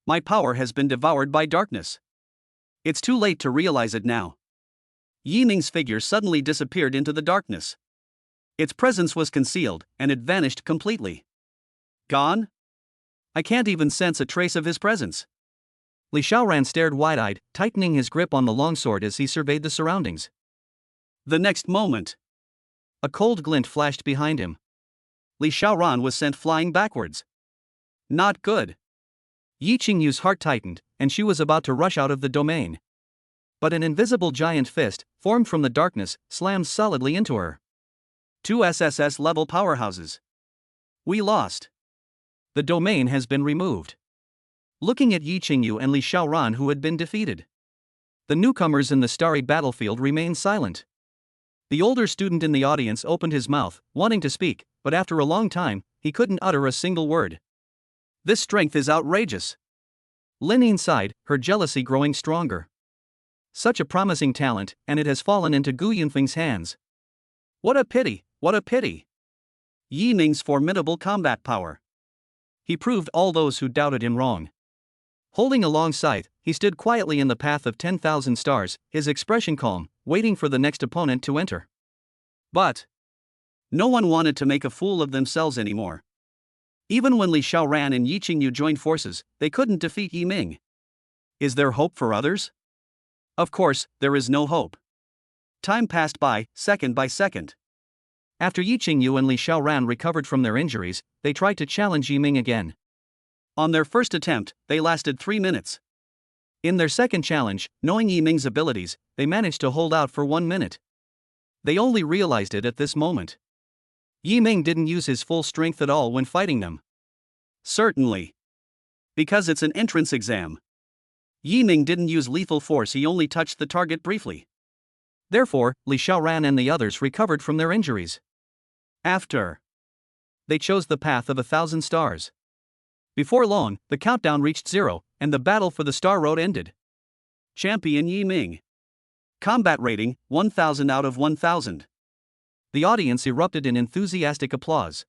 A: My power has been devoured by darkness. It's too late to realize it now. Yiming's figure suddenly disappeared into the darkness. Its presence was concealed, and it vanished completely. Gone? I can't even sense a trace of his presence. Li Xiaoran stared wide-eyed, tightening his grip on the longsword as he surveyed the surroundings. The next moment, a cold glint flashed behind him. Li Xiaoran was sent flying backwards. Not good. Yi Qingyu's heart tightened, and she was about to rush out of the domain. But an invisible giant fist, formed from the darkness, slammed solidly into her. Two SSS-level powerhouses. We lost. The domain has been removed. Looking at Yi Qingyu and Li Xiaoran, who had been defeated, the newcomers in the starry battlefield remained silent. The older student in the audience opened his mouth, wanting to speak, but after a long time, he couldn't utter a single word. This strength is outrageous. Lin sighed, her jealousy growing stronger. Such a promising talent, and it has fallen into Gu Yunfeng's hands. What a pity, what a pity. Yiming's formidable combat power. He proved all those who doubted him wrong. Holding a long scythe, he stood quietly in the path of 10,000 stars, his expression calm, waiting for the next opponent to enter. But no one wanted to make a fool of themselves anymore. Even when Li Xiaoran and Yi Qingyu joined forces, they couldn't defeat Yiming. Is there hope for others? Of course, there is no hope. Time passed by, second by second. After Yi Qingyu and Li Xiaoran recovered from their injuries, they tried to challenge Yiming again. On their first attempt, they lasted 3 minutes. In their second challenge, knowing Yiming's abilities, they managed to hold out for 1 minute. They only realized it at this moment. Yiming didn't use his full strength at all when fighting them. Certainly. Because it's an entrance exam. Yiming didn't use lethal force, he only touched the target briefly. Therefore, Li Xiaoran and the others recovered from their injuries. After, they chose the path of 1,000 stars. Before long, the countdown reached 0, and the battle for the Star Road ended. Champion Yiming. Combat rating, 1,000 out of 1,000. The audience erupted in enthusiastic applause.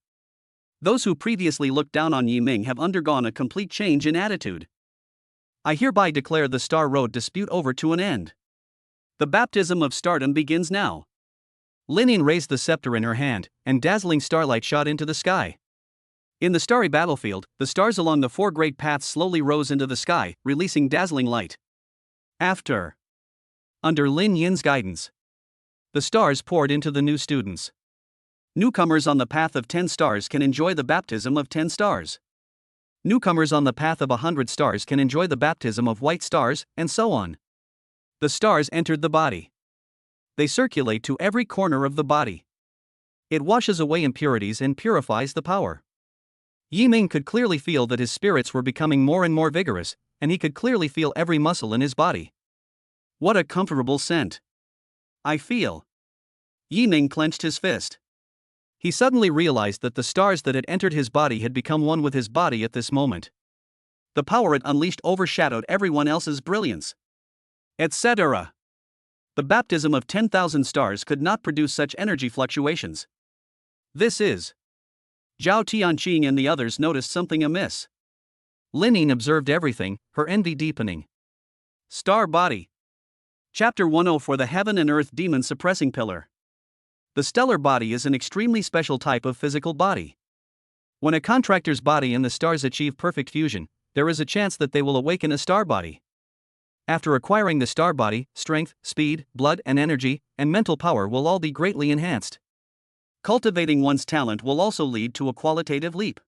A: Those who previously looked down on Yiming have undergone a complete change in attitude. I hereby declare the Star Road dispute over to an end. The baptism of stardom begins now. Lin raised the scepter in her hand, and dazzling starlight shot into the sky. In the starry battlefield, the stars along the 4 great paths slowly rose into the sky, releasing dazzling light. After, under Lin Yin's guidance, the stars poured into the new students. Newcomers on the path of 10 stars can enjoy the baptism of 10 stars. Newcomers on the path of 100 stars can enjoy the baptism of white stars, and so on. The stars entered the body. They circulate to every corner of the body. It washes away impurities and purifies the power. Yiming could clearly feel that his spirits were becoming more and more vigorous, and he could clearly feel every muscle in his body. What a comfortable scent. I feel. Yiming clenched his fist. He suddenly realized that the stars that had entered his body had become one with his body at this moment. The power it unleashed overshadowed everyone else's brilliance. Etc. The baptism of 10,000 stars could not produce such energy fluctuations. This is. Zhao Tianqing and the others noticed something amiss. Lin observed everything, her envy deepening. Star Body. Chapter 10 for the Heaven and Earth Demon Suppressing Pillar. The stellar body is an extremely special type of physical body. When a contractor's body and the stars achieve perfect fusion, there is a chance that they will awaken a star body. After acquiring the star body, strength, speed, blood and energy, and mental power will all be greatly enhanced. Cultivating one's talent will also lead to a qualitative leap.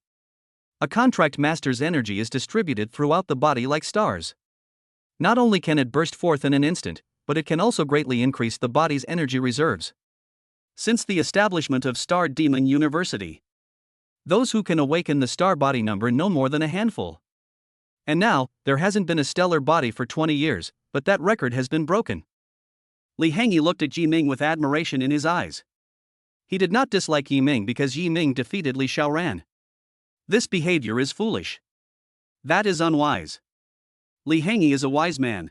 A: A contract master's energy is distributed throughout the body like stars. Not only can it burst forth in an instant, but it can also greatly increase the body's energy reserves. Since the establishment of Star Demon University, those who can awaken the star body number no more than a handful. And now, there hasn't been a stellar body for 20 years, but that record has been broken. Li Hengyi looked at Yi Ming with admiration in his eyes. He did not dislike Yi Ming because Yi Ming defeated Li Xiaoran. This behavior is foolish. That is unwise. Li Hengyi is a wise man.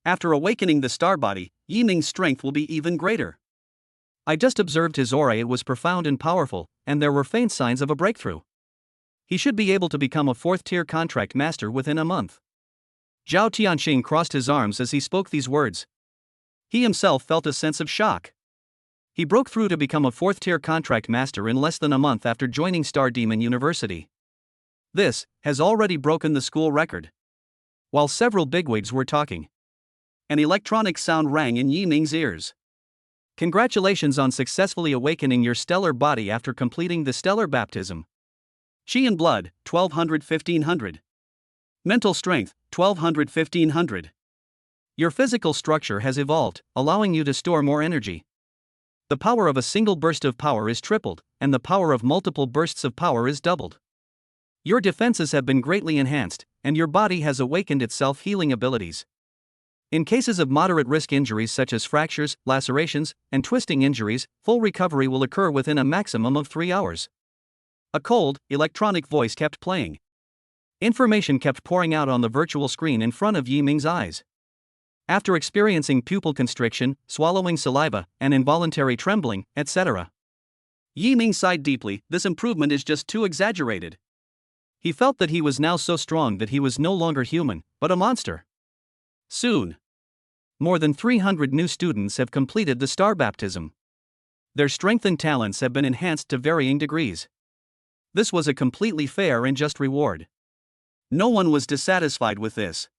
A: After awakening the star body, Yi Ming's strength will be even greater. I just observed his aura, it was profound and powerful, and there were faint signs of a breakthrough. He should be able to become a 4th-tier contract master within a month. Zhao Tianxing crossed his arms as he spoke these words. He himself felt a sense of shock. He broke through to become a 4th-tier contract master in less than a month after joining Star Demon University. This has already broken the school record. While several bigwigs were talking, an electronic sound rang in Yi Ming's ears. Congratulations on successfully awakening your stellar body after completing the stellar baptism. Qi and blood, 1200-1500. Mental strength, 1200-1500. Your physical structure has evolved, allowing you to store more energy. The power of a single burst of power is tripled, and the power of multiple bursts of power is doubled. Your defenses have been greatly enhanced, and your body has awakened its self-healing abilities. In cases of moderate risk injuries such as fractures, lacerations, and twisting injuries, full recovery will occur within a maximum of 3 hours. A cold, electronic voice kept playing. Information kept pouring out on the virtual screen in front of Yi Ming's eyes. After experiencing pupil constriction, swallowing saliva, and involuntary trembling, etc., Yi Ming sighed deeply. This improvement is just too exaggerated. He felt that he was now so strong that he was no longer human, but a monster. Soon, more than 300 new students have completed the star baptism. Their strength and talents have been enhanced to varying degrees. This was a completely fair and just reward. No one was dissatisfied with this.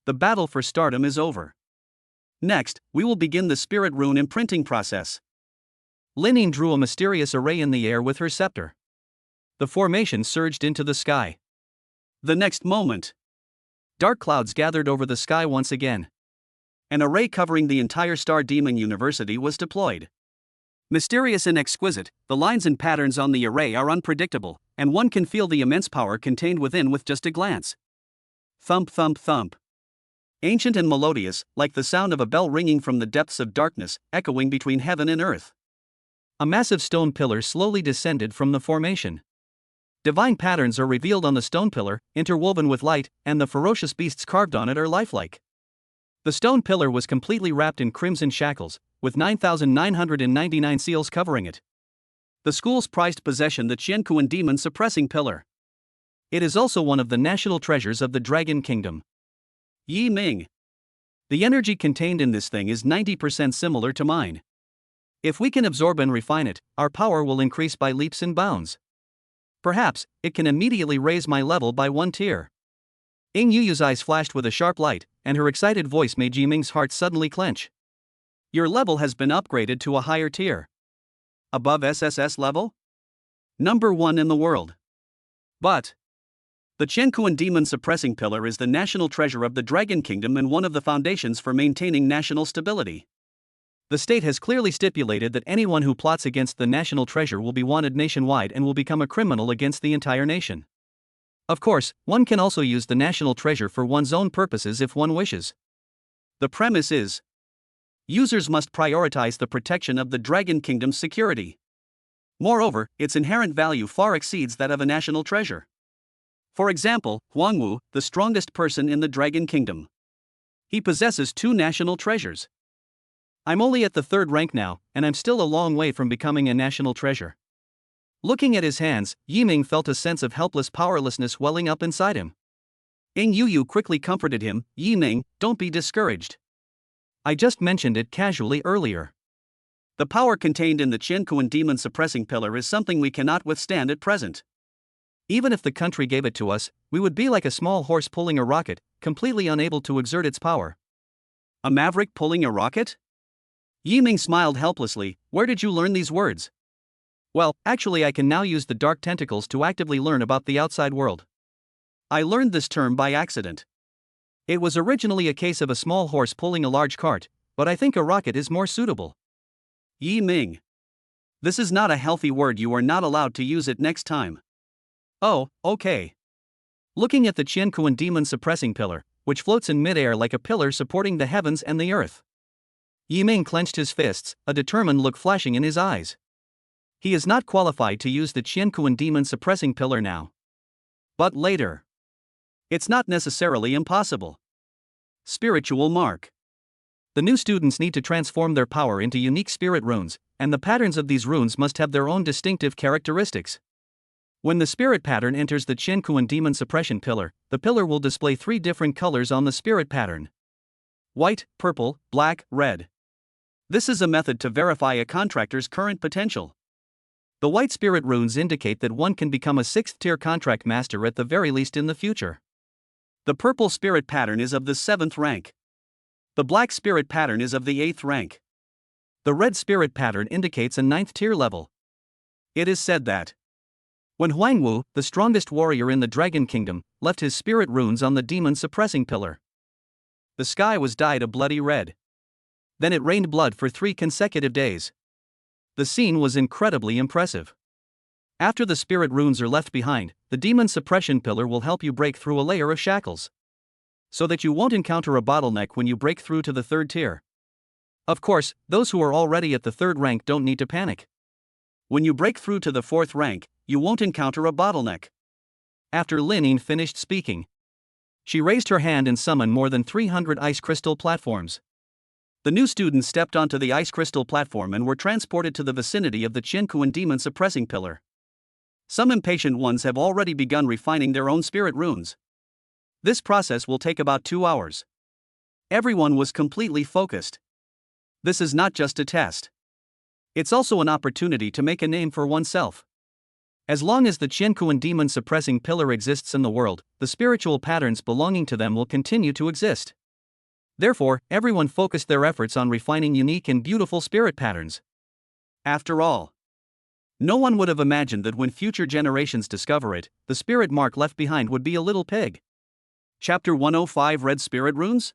A: The battle for stardom is over. Next, we will begin the spirit rune imprinting process. Lin drew a mysterious array in the air with her scepter. The formation surged into the sky. The next moment, dark clouds gathered over the sky once again. An array covering the entire Star Demon University was deployed. Mysterious and exquisite, the lines and patterns on the array are unpredictable, and one can feel the immense power contained within with just a glance. Thump thump thump. Ancient and melodious, like the sound of a bell ringing from the depths of darkness, echoing between heaven and earth. A massive stone pillar slowly descended from the formation. Divine patterns are revealed on the stone pillar, interwoven with light, and the ferocious beasts carved on it are lifelike. The stone pillar was completely wrapped in crimson shackles, with 9,999 seals covering it. The school's prized possession, the Qiankuan demon suppressing pillar. It is also one of the national treasures of the Dragon Kingdom. Yi Ming. The energy contained in this thing is 90% similar to mine. If we can absorb and refine it, our power will increase by leaps and bounds. Perhaps, it can immediately raise my level by 1 tier. Ying Yuyu's eyes flashed with a sharp light, and her excited voice made Yi Ming's heart suddenly clench. Your level has been upgraded to a higher tier. Above SSS level? Number 1 in the world. But the Qiankuan demon suppressing pillar is the national treasure of the Dragon Kingdom and one of the foundations for maintaining national stability. The state has clearly stipulated that anyone who plots against the national treasure will be wanted nationwide and will become a criminal against the entire nation. Of course, one can also use the national treasure for one's own purposes if one wishes. The premise is, users must prioritize the protection of the Dragon Kingdom's security. Moreover, its inherent value far exceeds that of a national treasure. For example, Huangwu, the strongest person in the Dragon Kingdom. He possesses 2 national treasures. I'm only at the 3rd rank now, and I'm still a long way from becoming a national treasure. Looking at his hands, Yi Ming felt a sense of helpless powerlessness welling up inside him. Ying Yuyu quickly comforted him. Yi Ming, don't be discouraged. I just mentioned it casually earlier. The power contained in the Qiankuan demon suppressing pillar is something we cannot withstand at present. Even if the country gave it to us, we would be like a small horse pulling a rocket, completely unable to exert its power. A maverick pulling a rocket? Yi Ming smiled helplessly. Where did you learn these words? Well, actually, I can now use the dark tentacles to actively learn about the outside world. I learned this term by accident. It was originally a case of a small horse pulling a large cart, but I think a rocket is more suitable. Yi Ming. This is not a healthy word, you are not allowed to use it next time. Oh, okay. Looking at the Qiankuan demon suppressing pillar, which floats in midair like a pillar supporting the heavens and the earth. Yi Ming clenched his fists, a determined look flashing in his eyes. He is not qualified to use the Qiankuan demon suppressing pillar now. But later. It's not necessarily impossible. Spiritual mark. The new students need to transform their power into unique spirit runes, and the patterns of these runes must have their own distinctive characteristics. When the spirit pattern enters the Qiankuan demon suppression pillar, the pillar will display 3 different colors on the spirit pattern: white, purple, black, red. This is a method to verify a contractor's current potential. The white spirit runes indicate that one can become a 6th tier contract master at the very least in the future. The purple spirit pattern is of the 7th rank. The black spirit pattern is of the 8th rank. The red spirit pattern indicates a 9th tier level. It is said that when Huangwu, the strongest warrior in the Dragon Kingdom, left his spirit runes on the demon suppressing pillar, the sky was dyed a bloody red. Then it rained blood for 3 consecutive days. The scene was incredibly impressive. After the spirit runes are left behind, the demon suppression pillar will help you break through a layer of shackles, so that you won't encounter a bottleneck when you break through to the 3rd tier. Of course, those who are already at the 3rd rank don't need to panic. When you break through to the 4th rank, you won't encounter a bottleneck. After Lin Ying finished speaking, she raised her hand and summoned more than 300 ice crystal platforms. The new students stepped onto the ice crystal platform and were transported to the vicinity of the Qiankuan demon suppressing pillar. Some impatient ones have already begun refining their own spirit runes. This process will take about 2 hours. Everyone was completely focused. This is not just a test. It's also an opportunity to make a name for oneself. As long as the Qiankuan demon suppressing pillar exists in the world, the spiritual patterns belonging to them will continue to exist. Therefore, everyone focused their efforts on refining unique and beautiful spirit patterns. After all, no one would have imagined that when future generations discover it, the spirit mark left behind would be a little pig. Chapter 105 Red Spirit Runes?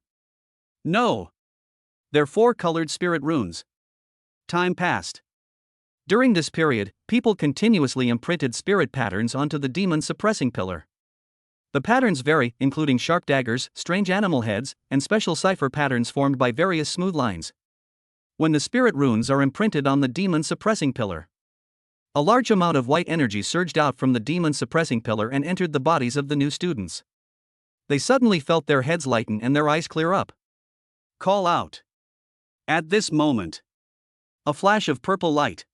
A: No. They're 4-colored spirit runes. Time passed. During this period, people continuously imprinted spirit patterns onto the demon suppressing pillar. The patterns vary, including sharp daggers, strange animal heads, and special cipher patterns formed by various smooth lines. When the spirit runes are imprinted on the demon suppressing pillar, a large amount of white energy surged out from the demon suppressing pillar and entered the bodies of the new students. They suddenly felt their heads lighten and their eyes clear up. Call out. At this moment, a flash of purple light.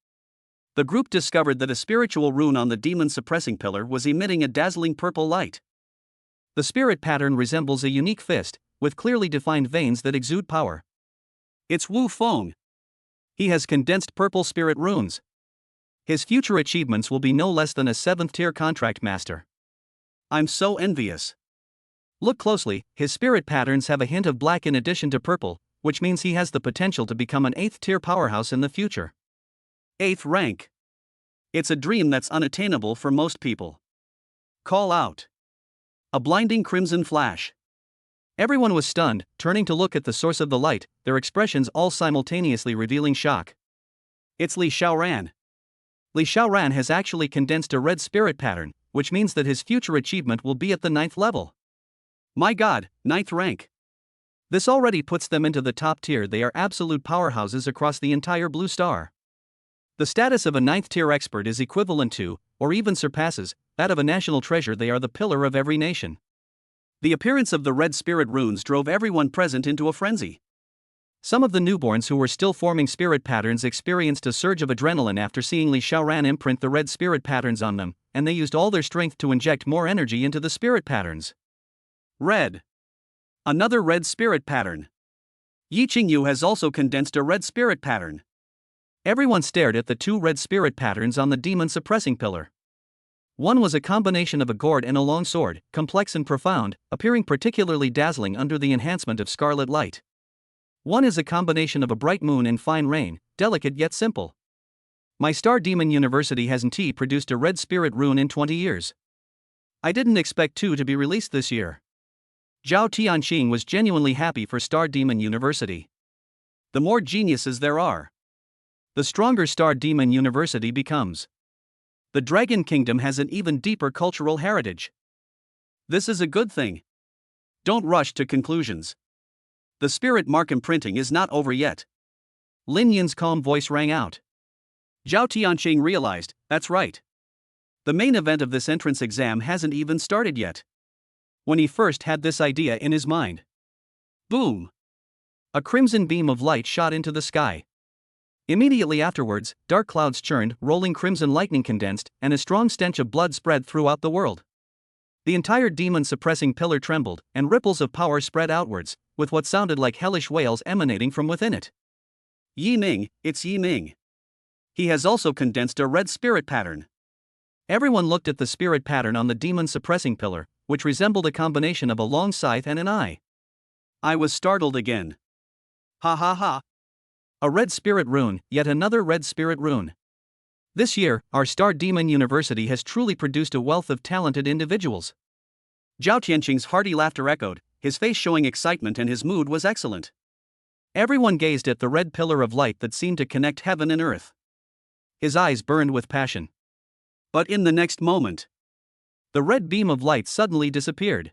A: The group discovered that a spiritual rune on the demon suppressing pillar was emitting a dazzling purple light. The spirit pattern resembles a unique fist, with clearly defined veins that exude power. It's Wu Feng. He has condensed purple spirit runes. His future achievements will be no less than a 7th tier contract master. I'm so envious. Look closely, his spirit patterns have a hint of black in addition to purple, which means he has the potential to become an 8th tier powerhouse in the future. 8th rank. It's a dream that's unattainable for most people. Call out. A blinding crimson flash. Everyone was stunned, turning to look at the source of the light, their expressions all simultaneously revealing shock. It's Li Xiaoran. Li Xiaoran has actually condensed a red spirit pattern, which means that his future achievement will be at the 9th level. My god, 9th rank. This already puts them into the top tier. They are absolute powerhouses across the entire Blue Star. The status of a 9th tier expert is equivalent to, or even surpasses, that of a national treasure. They are the pillar of every nation. The appearance of the red spirit runes drove everyone present into a frenzy. Some of the newborns who were still forming spirit patterns experienced a surge of adrenaline after seeing Li Xiaoran imprint the red spirit patterns on them, and they used all their strength to inject more energy into the spirit patterns. Red. Another red spirit pattern. Yi Qingyu has also condensed a red spirit pattern. Everyone stared at the 2 red spirit patterns on the demon suppressing pillar. One was a combination of a gourd and a long sword, complex and profound, appearing particularly dazzling under the enhancement of scarlet light. One is a combination of a bright moon and fine rain, delicate yet simple. My Star Demon University hasn't produced a red spirit rune in 20 years. I didn't expect two to be released this year. Zhao Tianqing was genuinely happy for Star Demon University. The more geniuses there are, the stronger Star Demon University becomes. The Dragon Kingdom has an even deeper cultural heritage. This is a good thing. Don't rush to conclusions. The spirit mark imprinting is not over yet. Lin Yin's calm voice rang out. Zhao Tianqing realized, that's right. The main event of this entrance exam hasn't even started yet. When he first had this idea in his mind. Boom! A crimson beam of light shot into the sky. Immediately afterwards, dark clouds churned, rolling crimson lightning condensed, and a strong stench of blood spread throughout the world. The entire demon-suppressing pillar trembled, and ripples of power spread outwards, with what sounded like hellish wails emanating from within it. Yi Ming, it's Yi Ming. He has also condensed a red spirit pattern. Everyone looked at the spirit pattern on the demon-suppressing pillar, which resembled a combination of a long scythe and an eye. I was startled again. Ha ha ha. A red spirit rune, yet another red spirit rune. This year, our Star Demon University has truly produced a wealth of talented individuals. Zhao Tianqing's hearty laughter echoed, his face showing excitement, and his mood was excellent. Everyone gazed at the red pillar of light that seemed to connect heaven and earth. His eyes burned with passion. But in the next moment, the red beam of light suddenly disappeared.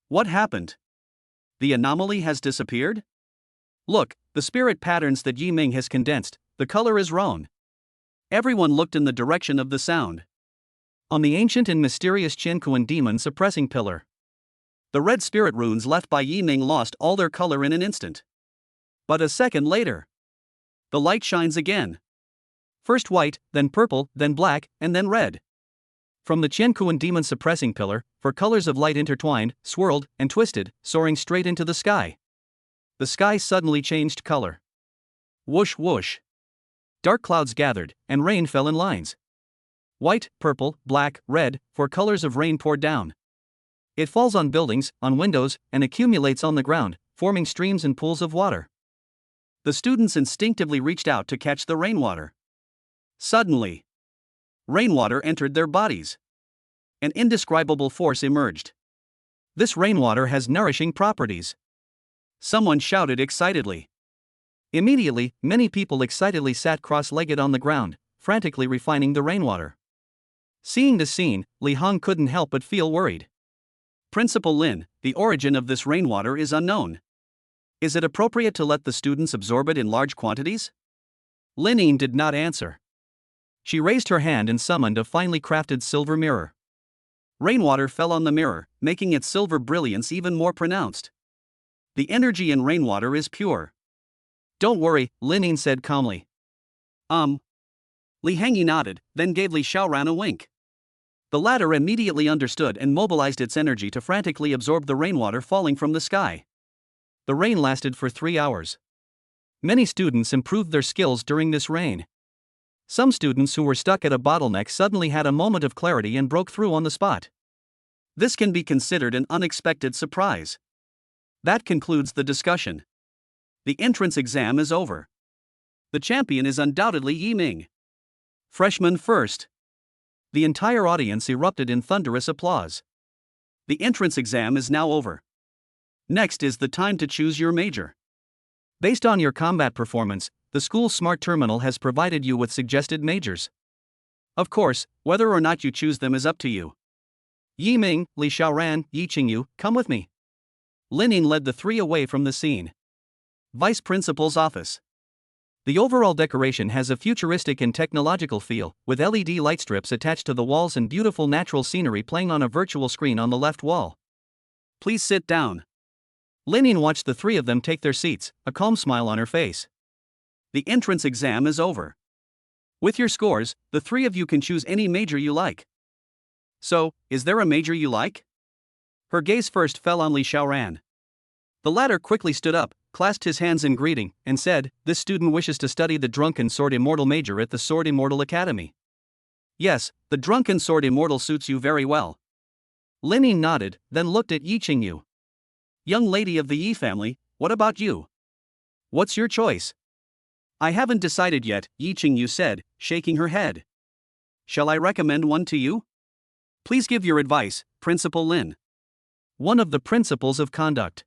A: What happened? The anomaly has disappeared? Look, the spirit patterns that Yi Ming has condensed, the color is roan. Everyone looked in the direction of the sound. On the ancient and mysterious Qianquan demon suppressing pillar, the red spirit runes left by Yi Ming lost all their color in an instant. But a second later, the light shines again. First white, then purple, then black, and then red. From the Qianquan demon suppressing pillar, for colors of light intertwined, swirled, and twisted, soaring straight into the sky. The sky suddenly changed color. Whoosh whoosh. Dark clouds gathered, and rain fell in lines. White, purple, black, red, four colors of rain poured down. It falls on buildings, on windows, and accumulates on the ground, forming streams and pools of water. The students instinctively reached out to catch the rainwater. Suddenly, rainwater entered their bodies. An indescribable force emerged. This rainwater has nourishing properties. Someone shouted excitedly. Immediately, many people excitedly sat cross-legged on the ground, frantically refining the rainwater. Seeing the scene, Li Hong couldn't help but feel worried. Principal Lin, the origin of this rainwater is unknown. Is it appropriate to let the students absorb it in large quantities? Lin Yin did not answer. She raised her hand and summoned a finely crafted silver mirror. Rainwater fell on the mirror, making its silver brilliance even more pronounced. The energy in rainwater is pure. Don't worry, Lin Yin said calmly. Li Hengyi nodded, then gave Li Xiaoran a wink. The latter immediately understood and mobilized its energy to frantically absorb the rainwater falling from the sky. The rain lasted for 3 hours. Many students improved their skills during this rain. Some students who were stuck at a bottleneck suddenly had a moment of clarity and broke through on the spot. This can be considered an unexpected surprise. That concludes the discussion. The entrance exam is over. The champion is undoubtedly Yi Ming. Freshman first. The entire audience erupted in thunderous applause. The entrance exam is now over. Next is the time to choose your major. Based on your combat performance, the school's smart terminal has provided you with suggested majors. Of course, whether or not you choose them is up to you. Yi Ming, Li Xiaoran, Yi Qingyu, come with me. Lin Yin led the three away from the scene. Vice Principal's office. The overall decoration has a futuristic and technological feel, with LED light strips attached to the walls and beautiful natural scenery playing on a virtual screen on the left wall. Please sit down. Lin Yin watched the three of them take their seats, a calm smile on her face. The entrance exam is over. With your scores, the three of you can choose any major you like. So, is there a major you like? Her gaze first fell on Li Xiaoran. The latter quickly stood up, clasped his hands in greeting, and said, "This student wishes to study the Drunken Sword Immortal major at the Sword Immortal Academy." Yes, the Drunken Sword Immortal suits you very well. Lin Yin nodded, then looked at Yi Qingyu. Young lady of the Yi family, what about you? What's your choice? I haven't decided yet, Yi Qingyu said, shaking her head. Shall I recommend one to you? Please give your advice, Principal Lin. One of the principles of conduct.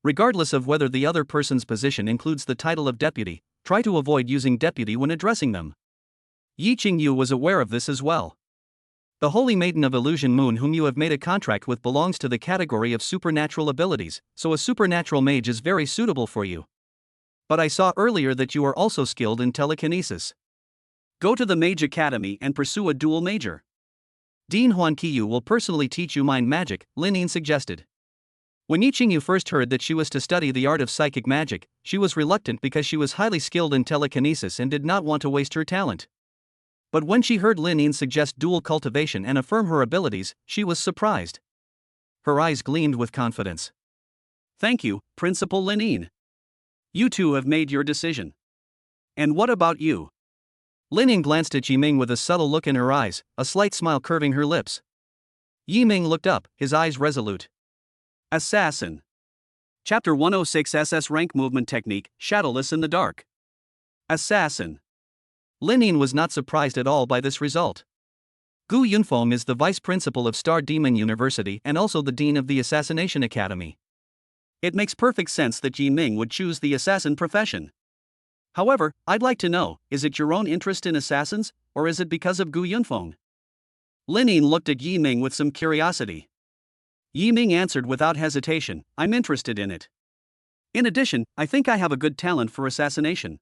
A: Regardless of whether the other person's position includes the title of deputy, try to avoid using deputy when addressing them. Yi Qingyu was aware of this as well. The Holy Maiden of Illusion Moon whom you have made a contract with belongs to the category of supernatural abilities, so a supernatural mage is very suitable for you. But I saw earlier that you are also skilled in telekinesis. Go to the Mage Academy and pursue a dual major. Dean Huanqiyu will personally teach you mind magic, Lin Yin suggested. When Yi Qingyu first heard that she was to study the art of psychic magic, she was reluctant because she was highly skilled in telekinesis and did not want to waste her talent. But when she heard Lin Yin suggest dual cultivation and affirm her abilities, she was surprised. Her eyes gleamed with confidence. Thank you, Principal Lin Yin. You two have made your decision. And what about you? Lin Yin glanced at Yiming with a subtle look in her eyes, a slight smile curving her lips. Yiming looked up, his eyes resolute. Assassin. Chapter 106 SS Rank Movement Technique, Shadowless in the Dark. Assassin. Lin Yin was not surprised at all by this result. Gu Yunfeng is the vice principal of Star Demon University and also the dean of the Assassination Academy. It makes perfect sense that Yiming would choose the assassin profession. However, I'd like to know, is it your own interest in assassins, or is it because of Gu Yunfeng? Lin Yin looked at Yiming with some curiosity. Yiming answered without hesitation, I'm interested in it. In addition, I think I have a good talent for assassination.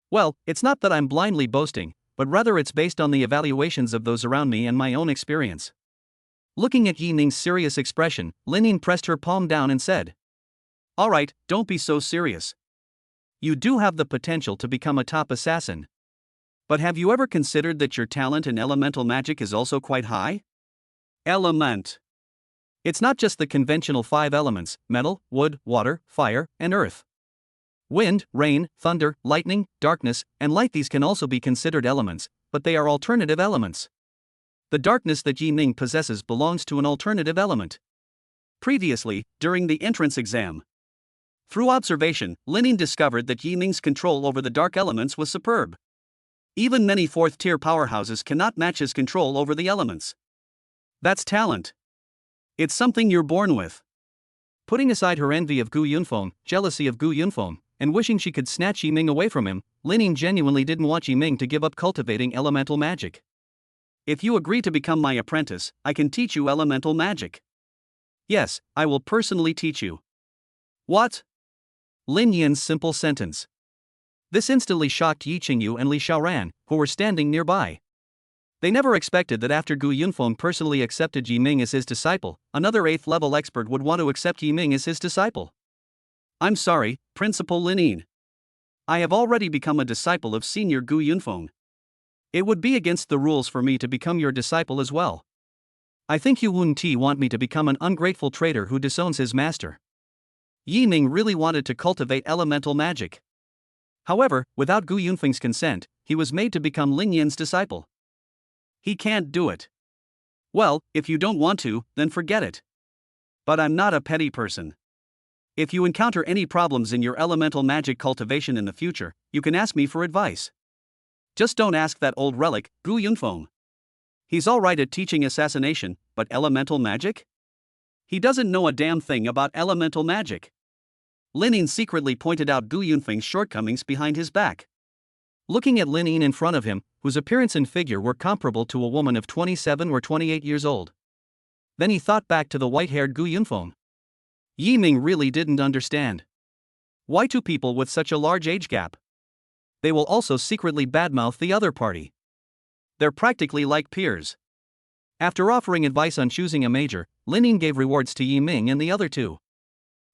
A: Well, it's not that I'm blindly boasting, but rather it's based on the evaluations of those around me and my own experience. Looking at Yiming's serious expression, Lin Yin pressed her palm down and said, Alright, don't be so serious. You do have the potential to become a top assassin. But have you ever considered that your talent in elemental magic is also quite high? Element. It's not just the conventional 5 elements: metal, wood, water, fire, and earth. Wind, rain, thunder, lightning, darkness, and light. These can also be considered elements, but they are alternative elements. The darkness that Yiming possesses belongs to an alternative element. Previously, during the entrance exam, through observation, Lin Yin discovered that Yiming's control over the dark elements was superb. Even many 4th-tier powerhouses cannot match his control over the elements. That's talent. It's something you're born with. Putting aside her envy of Gu Yunfeng, jealousy of Gu Yunfeng, and wishing she could snatch Yiming away from him, Lin Yin genuinely didn't want Yiming to give up cultivating elemental magic. If you agree to become my apprentice, I can teach you elemental magic. Yes, I will personally teach you. What? Lin Yin's simple sentence. This instantly shocked Yi Qingyu and Li Xiaoran, who were standing nearby. They never expected that after Gu Yunfeng personally accepted Yiming as his disciple, another 8th-level expert would want to accept Yiming as his disciple. I'm sorry, Principal Lin Yin. I have already become a disciple of Senior Gu Yunfeng. It would be against the rules for me to become your disciple as well. I think you wouldn't want me to become an ungrateful traitor who disowns his master. Yiming really wanted to cultivate elemental magic. However, without Gu Yunfeng's consent, he was made to become Lin Yin's disciple. He can't do it. Well, if you don't want to, then forget it. But I'm not a petty person. If you encounter any problems in your elemental magic cultivation in the future, you can ask me for advice. Just don't ask that old relic, Gu Yunfeng. He's alright at teaching assassination, but elemental magic? He doesn't know a damn thing about elemental magic. Lin Yin secretly pointed out Gu Yunfeng's shortcomings behind his back. Looking at Lin Yin in front of him, whose appearance and figure were comparable to a woman of 27 or 28 years old. Then he thought back to the white-haired Gu Yunfeng. Yiming really didn't understand. Why two people with such a large age gap? They will also secretly badmouth the other party. They're practically like peers. After offering advice on choosing a major, Lin Yin gave rewards to Yiming and the other two.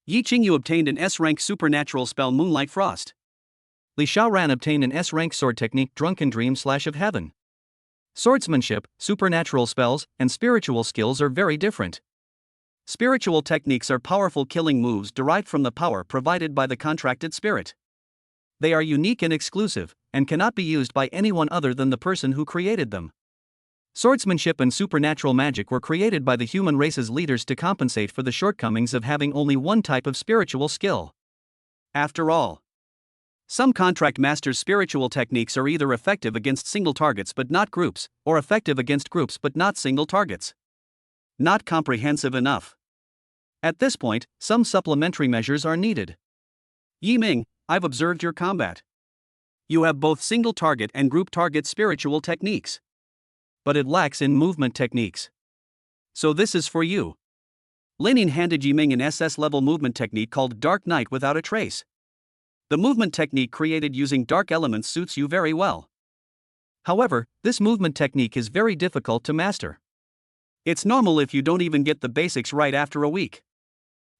A: Yi Qingyu obtained an S-rank supernatural spell Moonlight Frost. Li Xiaoran obtained an S-rank sword technique Drunken Dream Slash of Heaven. Swordsmanship, supernatural spells, and spiritual skills are very different. Spiritual techniques are powerful killing moves derived from the power provided by the contracted spirit. They are unique and exclusive, and cannot be used by anyone other than the person who created them. Swordsmanship and supernatural magic were created by the human race's leaders to compensate for the shortcomings of having only one type of spiritual skill. After all, Some contract masters' spiritual techniques are either effective against single targets but not groups, or effective against groups but not single targets. Not comprehensive enough. At this point, some supplementary measures are needed. Yi Ming, I've observed your combat. You have both single target and group target spiritual techniques. But it lacks in movement techniques. So this is for you. Lin Yin handed Yi Ming an SS level movement technique called Dark Night Without a Trace. The movement technique created using dark elements suits you very well. However, this movement technique is very difficult to master. It's normal if you don't even get the basics right after a week.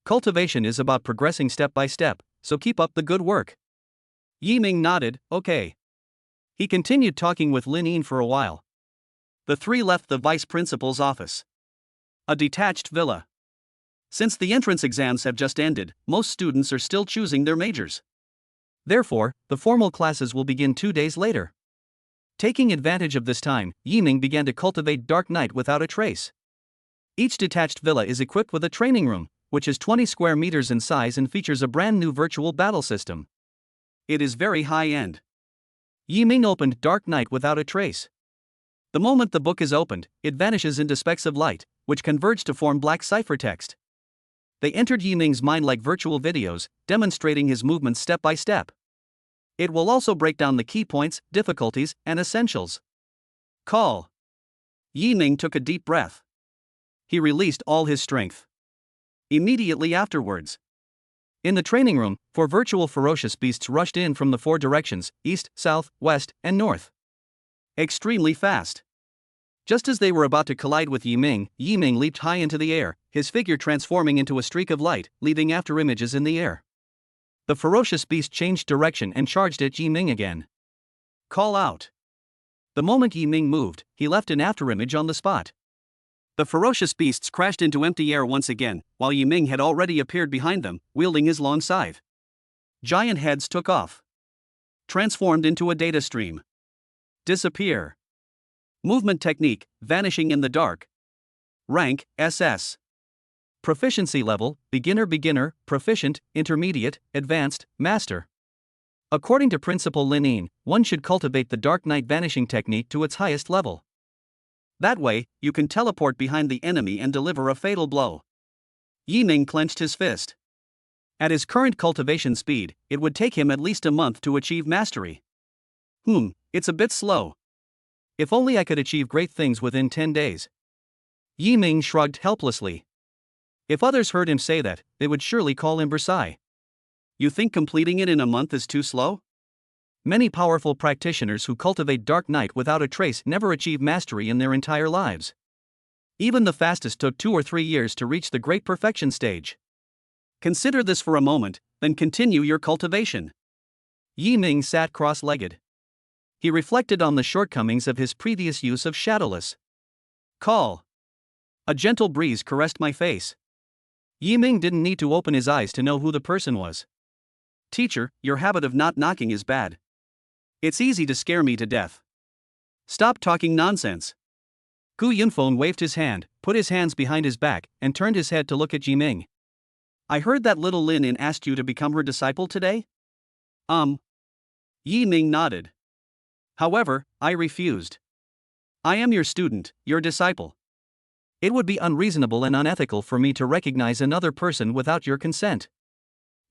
A: Cultivation is about progressing step by step, so keep up the good work. Yi Ming nodded, okay. He continued talking with Lin Yin for a while. The three left the vice principal's office. A detached villa. Since the entrance exams have just ended, most students are still choosing their majors. Therefore, the formal classes will begin 2 days later. Taking advantage of this time, Yi Ming began to cultivate Dark Night Without a Trace. Each detached villa is equipped with a training room, which is 20 square meters in size and features a brand new virtual battle system. It is very high-end. Yi Ming opened Dark Night Without a Trace. The moment the book is opened, it vanishes into specks of light, which converge to form black ciphertext. They entered Yi Ming's mind like virtual videos, demonstrating his movements step by step. It will also break down the key points, difficulties, and essentials. Call. Yi Ming took a deep breath. He released all his strength. Immediately afterwards, in the training room, 4 virtual ferocious beasts rushed in from the 4 directions, east, south, west, and north. Extremely fast. Just as they were about to collide with Yi Ming leaped high into the air, his figure transforming into a streak of light, leaving afterimages in the air. The ferocious beast changed direction and charged at Yi Ming again. Call out. The moment Yi Ming moved, he left an afterimage on the spot. The ferocious beasts crashed into empty air once again, while Yi Ming had already appeared behind them, wielding his long scythe. Giant heads took off. Transformed into a data stream. Disappear. Movement technique, vanishing in the dark. Rank, SS. Proficiency level, beginner, proficient, intermediate, advanced, master. According to Principal Lin Yin, one should cultivate the Dark Night vanishing technique to its highest level. That way, you can teleport behind the enemy and deliver a fatal blow. Yi Ming clenched his fist. At his current cultivation speed, it would take him at least a month to achieve mastery. It's a bit slow. If only I could achieve great things within 10 days. Yi Ming shrugged helplessly. If others heard him say that, they would surely call him Versailles. You think completing it in a month is too slow? Many powerful practitioners who cultivate Dark Night Without a Trace never achieve mastery in their entire lives. Even the fastest took 2 or 3 years to reach the great perfection stage. Consider this for a moment, then continue your cultivation. Yi Ming sat cross-legged. He reflected on the shortcomings of his previous use of Shadowless. Call. A gentle breeze caressed my face. Yi Ming didn't need to open his eyes to know who the person was. Teacher, your habit of not knocking is bad. It's easy to scare me to death. Stop talking nonsense. Gu Yunfeng waved his hand, put his hands behind his back, and turned his head to look at Yi Ming. I heard that little Lin Yin asked you to become her disciple today? Yi Ming nodded. However, I refused. I am your student, your disciple. It would be unreasonable and unethical for me to recognize another person without your consent.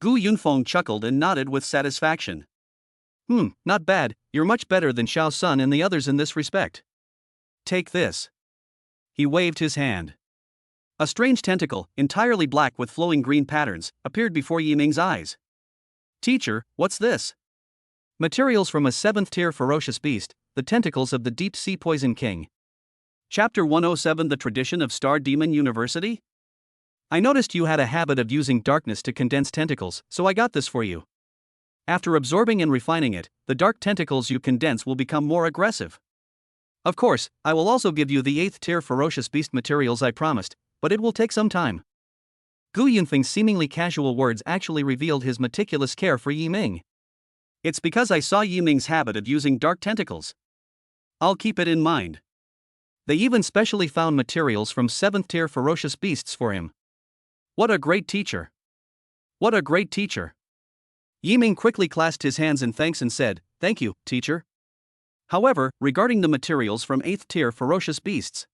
A: Gu Yunfeng chuckled and nodded with satisfaction. Not bad, you're much better than Xiao Sun and the others in this respect. Take this. He waved his hand. A strange tentacle, entirely black with flowing green patterns, appeared before Yi Ming's eyes. Teacher, what's this? Materials from a 7th-tier ferocious beast, the tentacles of the Deep Sea Poison King. Chapter 107 The Tradition of Star Demon University? I noticed you had a habit of using darkness to condense tentacles, so I got this for you. After absorbing and refining it, the dark tentacles you condense will become more aggressive. Of course, I will also give you the 8th-tier ferocious beast materials I promised, but it will take some time. Gu Yunfeng's seemingly casual words actually revealed his meticulous care for Yi Ming. It's because I saw Yi Ming's habit of using dark tentacles. I'll keep it in mind. They even specially found materials from 7th-tier ferocious beasts for him. What a great teacher! What a great teacher! Yiming quickly clasped his hands in thanks and said, "Thank you, teacher. However, regarding the materials from 8th tier ferocious beasts,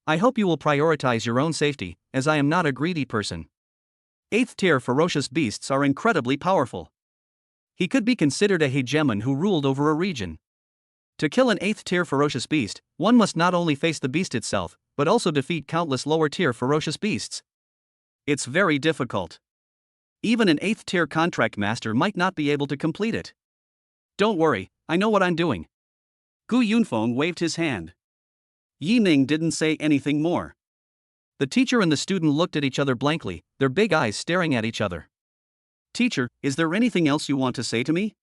A: I hope you will prioritize your own safety, as I am not a greedy person. 8th tier ferocious beasts are incredibly powerful. He could be considered a hegemon who ruled over a region. To kill an 8th tier ferocious beast, one must not only face the beast itself, but also defeat countless lower tier ferocious beasts. It's very difficult. Even an 8th tier contract master might not be able to complete it. Don't worry, I know what I'm doing." Gu Yunfeng waved his hand. Yiming didn't say anything more. The teacher and the student looked at each other blankly, their big eyes staring at each other. "Teacher, is there anything else you want to say to me?"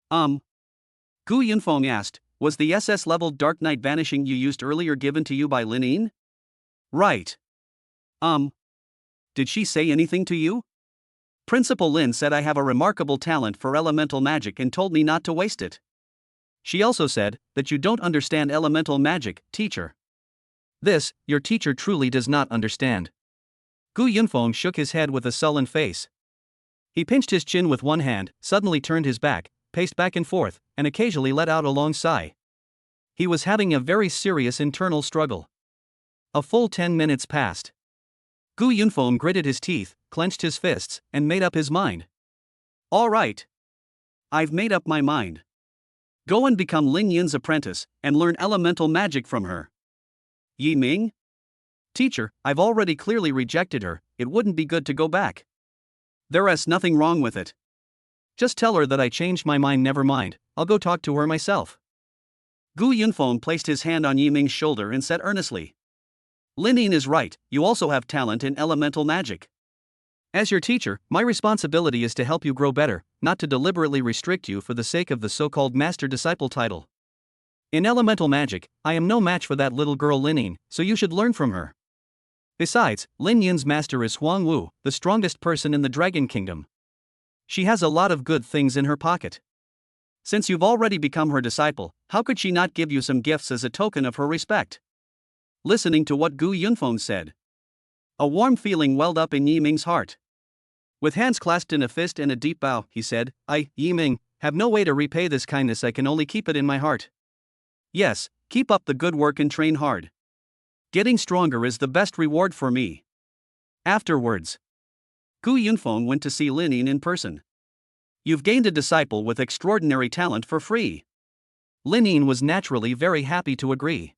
A: Gu Yunfeng asked, "Was the SS level Dark Knight Vanishing you used earlier given to you by Linin?" "Right. Did she say anything to you?" "Principal Lin said I have a remarkable talent for elemental magic and told me not to waste it. She also said that you don't understand elemental magic, teacher." This, your teacher truly does not understand. Gu Yunfeng shook his head with a sullen face. He pinched his chin with one hand, suddenly turned his back, paced back and forth, and occasionally let out a long sigh. He was having a very serious internal struggle. A full 10 minutes passed. Gu Yunfeng gritted his teeth, clenched his fists, and made up his mind. "All right. I've made up my mind. Go and become Lin Yin's apprentice, and learn elemental magic from her." "Yiming? Teacher, I've already clearly rejected her, it wouldn't be good to go back." "There's nothing wrong with it. Just tell her that I changed my mind. Never mind, I'll go talk to her myself." Gu Yunfeng placed his hand on Yiming's shoulder and said earnestly, "Linin is right, you also have talent in elemental magic. As your teacher, my responsibility is to help you grow better, not to deliberately restrict you for the sake of the so-called master-disciple title. In elemental magic, I am no match for that little girl Linin, so you should learn from her. Besides, Lin Yin's master is Huang Wu, the strongest person in the Dragon Kingdom. She has a lot of good things in her pocket. Since you've already become her disciple, how could she not give you some gifts as a token of her respect?" Listening to what Gu Yunfeng said, a warm feeling welled up in Yiming's heart. With hands clasped in a fist and a deep bow, he said, "I, Yiming, have no way to repay this kindness. I can only keep it in my heart. Yes, keep up the good work and train hard. Getting stronger is the best reward for me." Afterwards, Gu Yunfeng went to see Linin in person. "You've gained a disciple with extraordinary talent for free." Linin was naturally very happy to agree.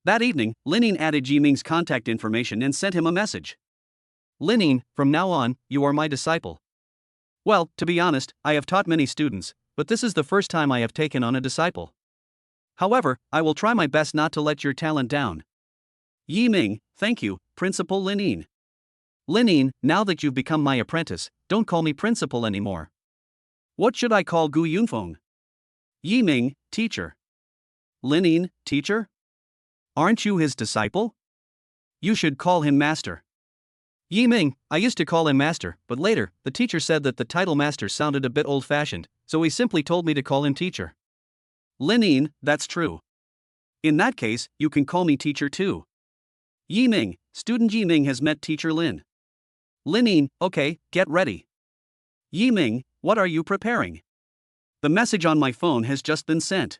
A: That evening, Linin added Yiming's contact information and sent him a message. "Linin, from now on, you are my disciple. Well, to be honest, I have taught many students, but this is the first time I have taken on a disciple. However, I will try my best not to let your talent down." Yiming, "Thank you, Principal Linin." "Linin, now that you've become my apprentice, don't call me principal anymore." "What should I call Gu Yunfeng?" Yiming, "Teacher." "Linin, teacher? Aren't you his disciple? You should call him master." Yiming, "I used to call him master, but later, the teacher said that the title master sounded a bit old-fashioned, so he simply told me to call him teacher." Linin, "That's true. In that case, you can call me teacher too." Yiming, "Student Yiming has met teacher Lin." Linin, "Okay, get ready." Yiming, "What are you preparing?" "The message on my phone has just been sent."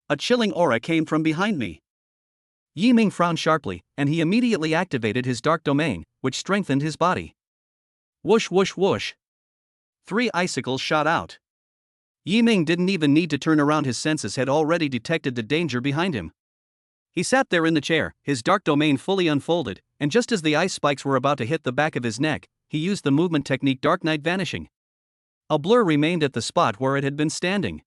A: A chilling aura came from behind me. Yiming frowned sharply, and he immediately activated his dark domain, which strengthened his body. Whoosh whoosh whoosh. 3 icicles shot out. Yiming didn't even need to turn around, his senses had already detected the danger behind him. He sat there in the chair, his dark domain fully unfolded, and just as the ice spikes were about to hit the back of his neck, he used the movement technique Dark Knight Vanishing. A blur remained at the spot where it had been standing.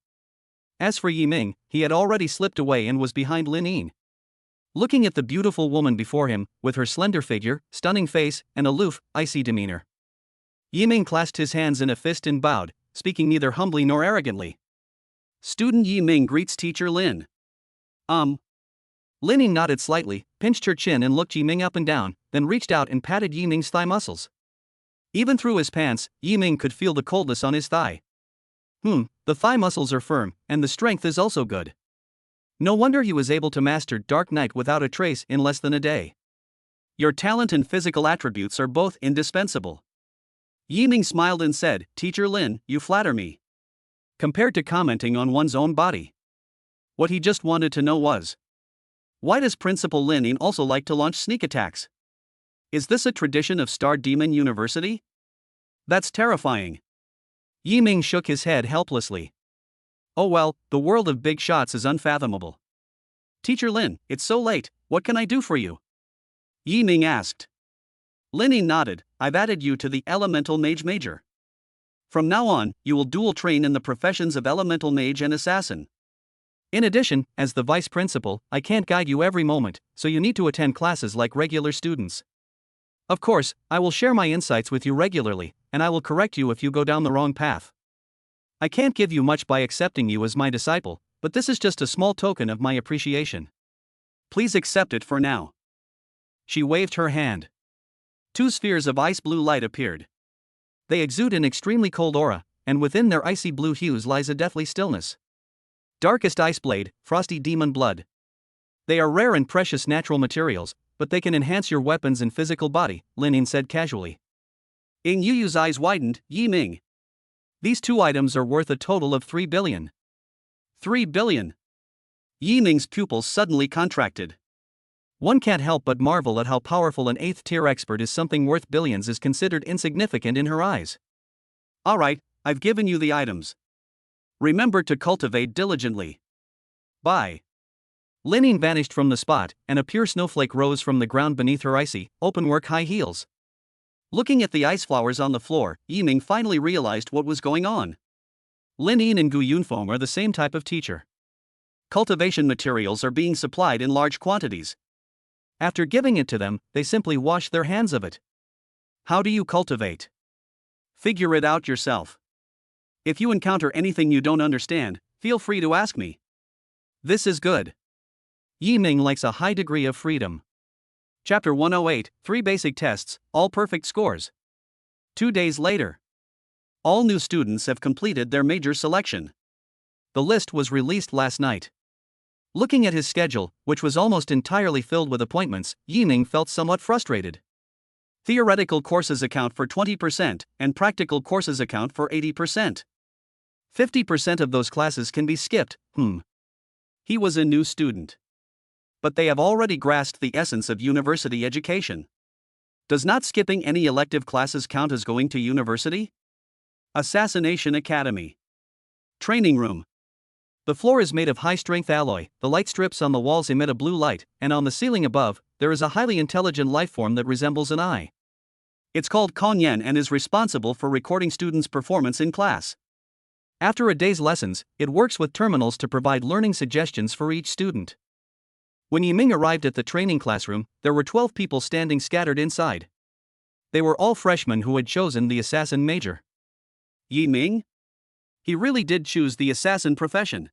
A: As for Yiming, he had already slipped away and was behind Linin. Looking at the beautiful woman before him, with her slender figure, stunning face, and aloof, icy demeanor, Yiming clasped his hands in a fist and bowed, speaking neither humbly nor arrogantly. "Student Yiming greets teacher Lin." Linin nodded slightly, pinched her chin and looked Yiming up and down, then reached out and patted Yiming's thigh muscles. Even through his pants, Yiming could feel the coldness on his thigh. The thigh muscles are firm, and the strength is also good. No wonder he was able to master Dark Knight without a trace in less than a day. Your talent and physical attributes are both indispensable. Yiming smiled and said, Teacher Lin, you flatter me. Compared to commenting on one's own body. What he just wanted to know was, why does Principal Lin also like to launch sneak attacks? Is this a tradition of Star Demon University? That's terrifying. Yiming shook his head helplessly. Oh well, the world of big shots is unfathomable. Teacher Lin, it's so late, what can I do for you? Yiming asked. Linny nodded, I've added you to the Elemental Mage Major. From now on, you will dual train in the professions of Elemental Mage and Assassin. In addition, as the Vice Principal, I can't guide you every moment, so you need to attend classes like regular students. Of course, I will share my insights with you regularly, and I will correct you if you go down the wrong path. I can't give you much by accepting you as my disciple, but this is just a small token of my appreciation. Please accept it for now. She waved her hand. 2 spheres of ice blue light appeared. They exude an extremely cold aura, and within their icy blue hues lies a deathly stillness. Darkest ice blade, frosty demon blood. They are rare and precious natural materials, but they can enhance your weapons and physical body, Lin said casually. Ing Yuyu's eyes widened, Yiming. These 2 items are worth a total of 3 billion. 3 billion. Yiming's pupils suddenly contracted. One can't help but marvel at how powerful an 8th tier expert is. Something worth billions is considered insignificant in her eyes. Alright, I've given you the items. Remember to cultivate diligently. Bye. Lin vanished from the spot, and a pure snowflake rose from the ground beneath her icy, openwork high heels. Looking at the ice flowers on the floor, Yiming finally realized what was going on. Lin and Gu Yunfeng are the same type of teacher. Cultivation materials are being supplied in large quantities. After giving it to them, they simply wash their hands of it. How do you cultivate? Figure it out yourself. If you encounter anything you don't understand, feel free to ask me. This is good. Yiming likes a high degree of freedom. Chapter 108, 3 basic tests, all perfect scores. 2 days later. All new students have completed their major selection. The list was released last night. Looking at his schedule, which was almost entirely filled with appointments, Yiming felt somewhat frustrated. Theoretical courses account for 20%, and practical courses account for 80%. 50% of those classes can be skipped. He was a new student. But they have already grasped the essence of university education. Does not skipping any elective classes count as going to university? Assassination Academy. Training room. The floor is made of high-strength alloy, the light strips on the walls emit a blue light, and on the ceiling above, there is a highly intelligent lifeform that resembles an eye. It's called Konyen and is responsible for recording students' performance in class. After a day's lessons, it works with terminals to provide learning suggestions for each student. When Yiming arrived at the training classroom, there were 12 people standing scattered inside. They were all freshmen who had chosen the assassin major. Yiming? He really did choose the assassin profession.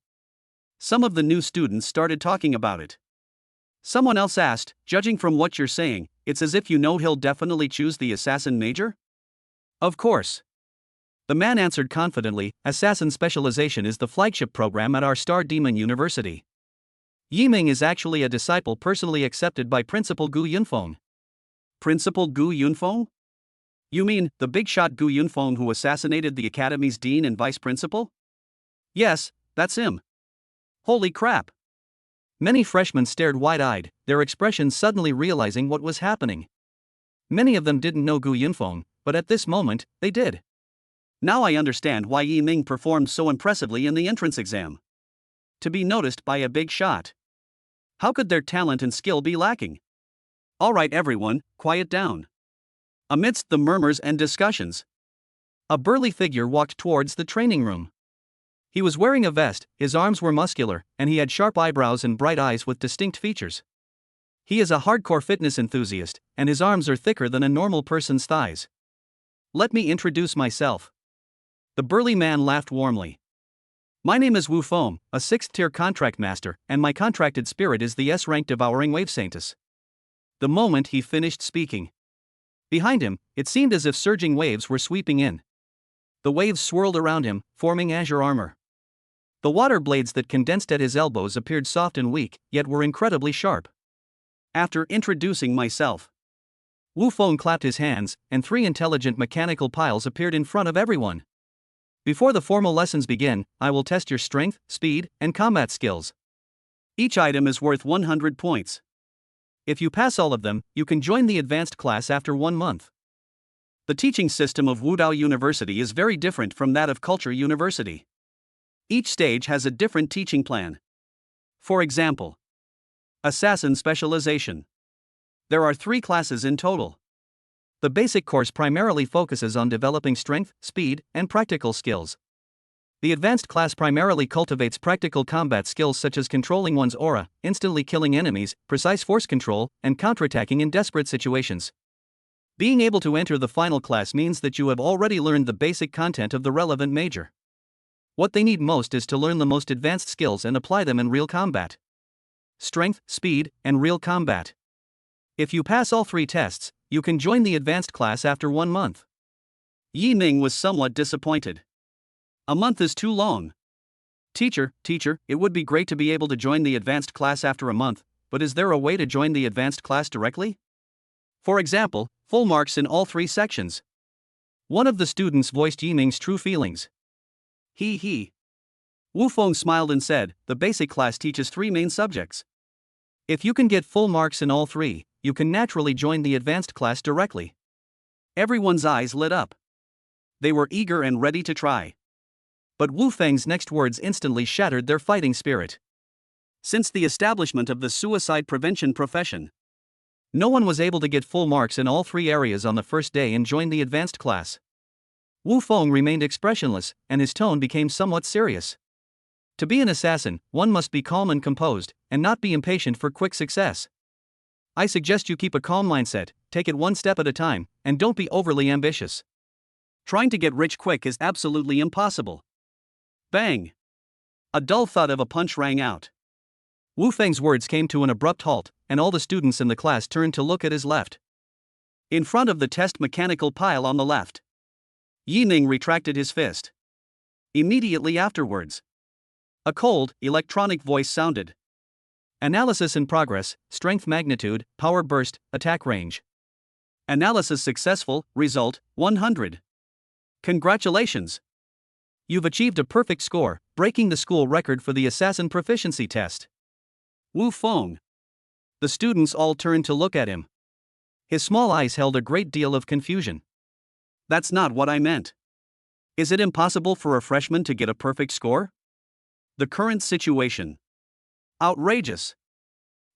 A: Some of the new students started talking about it. Someone else asked, judging from what you're saying, it's as if you know he'll definitely choose the assassin major? Of course. The man answered confidently, assassin specialization is the flagship program at our Star Demon University. Yiming is actually a disciple personally accepted by Principal Gu Yunfeng. Principal Gu Yunfeng? You mean, the big shot Gu Yunfeng who assassinated the academy's dean and vice principal? Yes, that's him. Holy crap. Many freshmen stared wide-eyed, their expressions suddenly realizing what was happening. Many of them didn't know Gu Yunfeng, but at this moment, they did. Now I understand why Yiming performed so impressively in the entrance exam. To be noticed by a big shot. How could their talent and skill be lacking? Alright everyone, quiet down. Amidst the murmurs and discussions, a burly figure walked towards the training room. He was wearing a vest, his arms were muscular, and he had sharp eyebrows and bright eyes with distinct features. He is a hardcore fitness enthusiast, and his arms are thicker than a normal person's thighs. Let me introduce myself. The burly man laughed warmly. My name is Wu Foam, a 6th tier contract master, and my contracted spirit is the S-rank devouring wave saintess. The moment he finished speaking, behind him, it seemed as if surging waves were sweeping in. The waves swirled around him, forming azure armor. The water blades that condensed at his elbows appeared soft and weak, yet were incredibly sharp. After introducing myself, Wu Feng clapped his hands, and 3 intelligent mechanical piles appeared in front of everyone. Before the formal lessons begin, I will test your strength, speed, and combat skills. Each item is worth 100 points. If you pass all of them, you can join the advanced class after 1 month. The teaching system of Wudao University is very different from that of Culture University. Each stage has a different teaching plan. For example, Assassin Specialization. There are 3 classes in total. The basic course primarily focuses on developing strength, speed, and practical skills. The advanced class primarily cultivates practical combat skills such as controlling one's aura, instantly killing enemies, precise force control, and counterattacking in desperate situations. Being able to enter the final class means that you have already learned the basic content of the relevant major. What they need most is to learn the most advanced skills and apply them in real combat. Strength, speed, and real combat. If you pass all 3 tests, you can join the advanced class after 1 month. Yi Ming was somewhat disappointed. A month is too long. Teacher, it would be great to be able to join the advanced class after a month, but is there a way to join the advanced class directly? For example, full marks in all 3 sections. One of the students voiced Yi Ming's true feelings. He. Wu Feng smiled and said, the basic class teaches 3 main subjects. If you can get full marks in all 3, you can naturally join the advanced class directly. Everyone's eyes lit up. They were eager and ready to try. But Wu Feng's next words instantly shattered their fighting spirit. Since the establishment of the suicide prevention profession, no one was able to get full marks in all 3 areas on the first day and join the advanced class. Wu Feng remained expressionless, and his tone became somewhat serious. To be an assassin, one must be calm and composed, and not be impatient for quick success. I suggest you keep a calm mindset, take it 1 step at a time, and don't be overly ambitious. Trying to get rich quick is absolutely impossible. Bang! A dull thud of a punch rang out. Wu Feng's words came to an abrupt halt, and all the students in the class turned to look at his left. In front of the test mechanical pile on the left, Yi Ming retracted his fist. Immediately afterwards, a cold, electronic voice sounded. Analysis in progress, strength magnitude, power burst, attack range. Analysis successful, result, 100. Congratulations! You've achieved a perfect score, breaking the school record for the assassin proficiency test. Wu Feng. The students all turned to look at him. His small eyes held a great deal of confusion. That's not what I meant. Is it impossible for a freshman to get a perfect score? The current situation. Outrageous.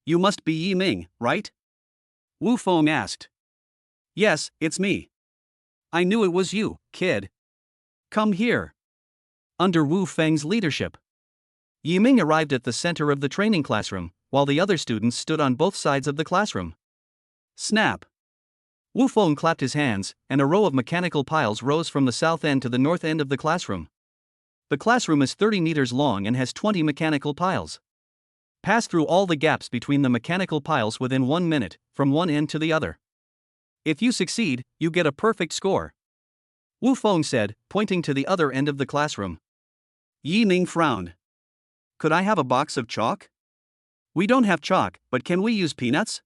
A: You must be Yi Ming, right? Wu Feng asked. Yes, it's me. I knew it was you, kid. Come here. Under Wu Feng's leadership, Yi Ming arrived at the center of the training classroom, while the other students stood on both sides of the classroom. Snap! Wu Feng clapped his hands, and a row of mechanical piles rose from the south end to the north end of the classroom. The classroom is 30 meters long and has 20 mechanical piles. Pass through all the gaps between the mechanical piles within 1 minute, from one end to the other. If you succeed, you get a perfect score. Wu Feng said, pointing to the other end of the classroom. Yi Ming frowned. Could I have a box of chalk? We don't have chalk, but can we use peanuts?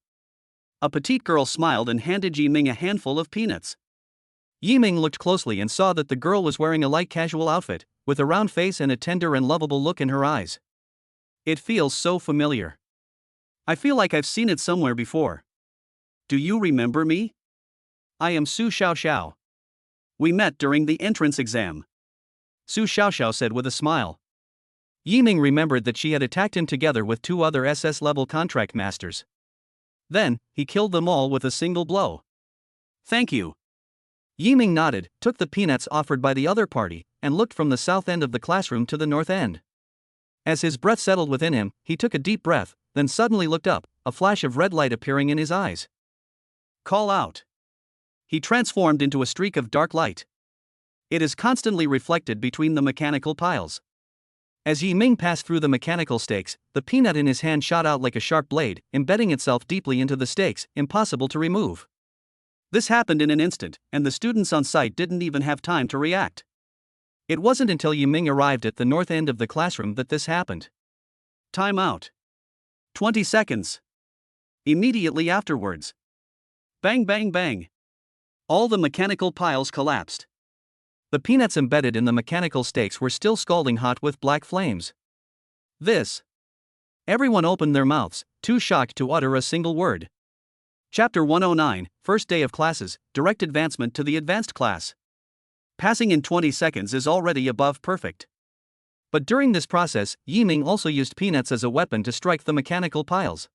A: A petite girl smiled and handed Yi Ming a handful of peanuts. Yi Ming looked closely and saw that the girl was wearing a light casual outfit, with a round face and a tender and lovable look in her eyes. It feels so familiar. I feel like I've seen it somewhere before. Do you remember me? I am Su Xiaoxiao. We met during the entrance exam. Su Xiaoxiao said with a smile. Yi Ming remembered that she had attacked him together with 2 other SS-level contract masters. Then, he killed them all with a single blow. Thank you. Yi Ming nodded, took the peanuts offered by the other party, and looked from the south end of the classroom to the north end. As his breath settled within him, he took a deep breath, then suddenly looked up, a flash of red light appearing in his eyes. Call out. He transformed into a streak of dark light. It is constantly reflected between the mechanical piles. As Yi Ming passed through the mechanical stakes, the peanut in his hand shot out like a sharp blade, embedding itself deeply into the stakes, impossible to remove. This happened in an instant, and the students on site didn't even have time to react. It wasn't until Yi Ming arrived at the north end of the classroom that this happened. Time out. 20 seconds. Immediately afterwards, Bang bang bang. All the mechanical piles collapsed. The peanuts embedded in the mechanical stakes were still scalding hot with black flames. This. Everyone opened their mouths, too shocked to utter a single word. Chapter 109, First Day of Classes, Direct Advancement to the Advanced Class. Passing in 20 seconds is already above perfect. But during this process, Yiming also used peanuts as a weapon to strike the mechanical piles.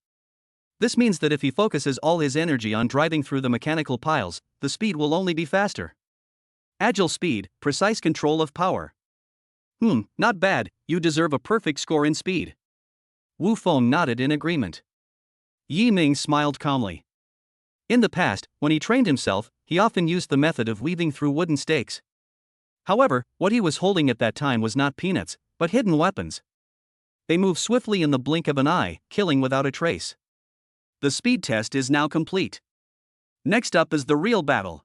A: This means that if he focuses all his energy on driving through the mechanical piles, the speed will only be faster. Agile speed, precise control of power. Not bad, you deserve a perfect score in speed. Wu Feng nodded in agreement. Yiming smiled calmly. In the past, when he trained himself, he often used the method of weaving through wooden stakes. However, what he was holding at that time was not peanuts, but hidden weapons. They move swiftly in the blink of an eye, killing without a trace. The speed test is now complete. Next up is the real battle.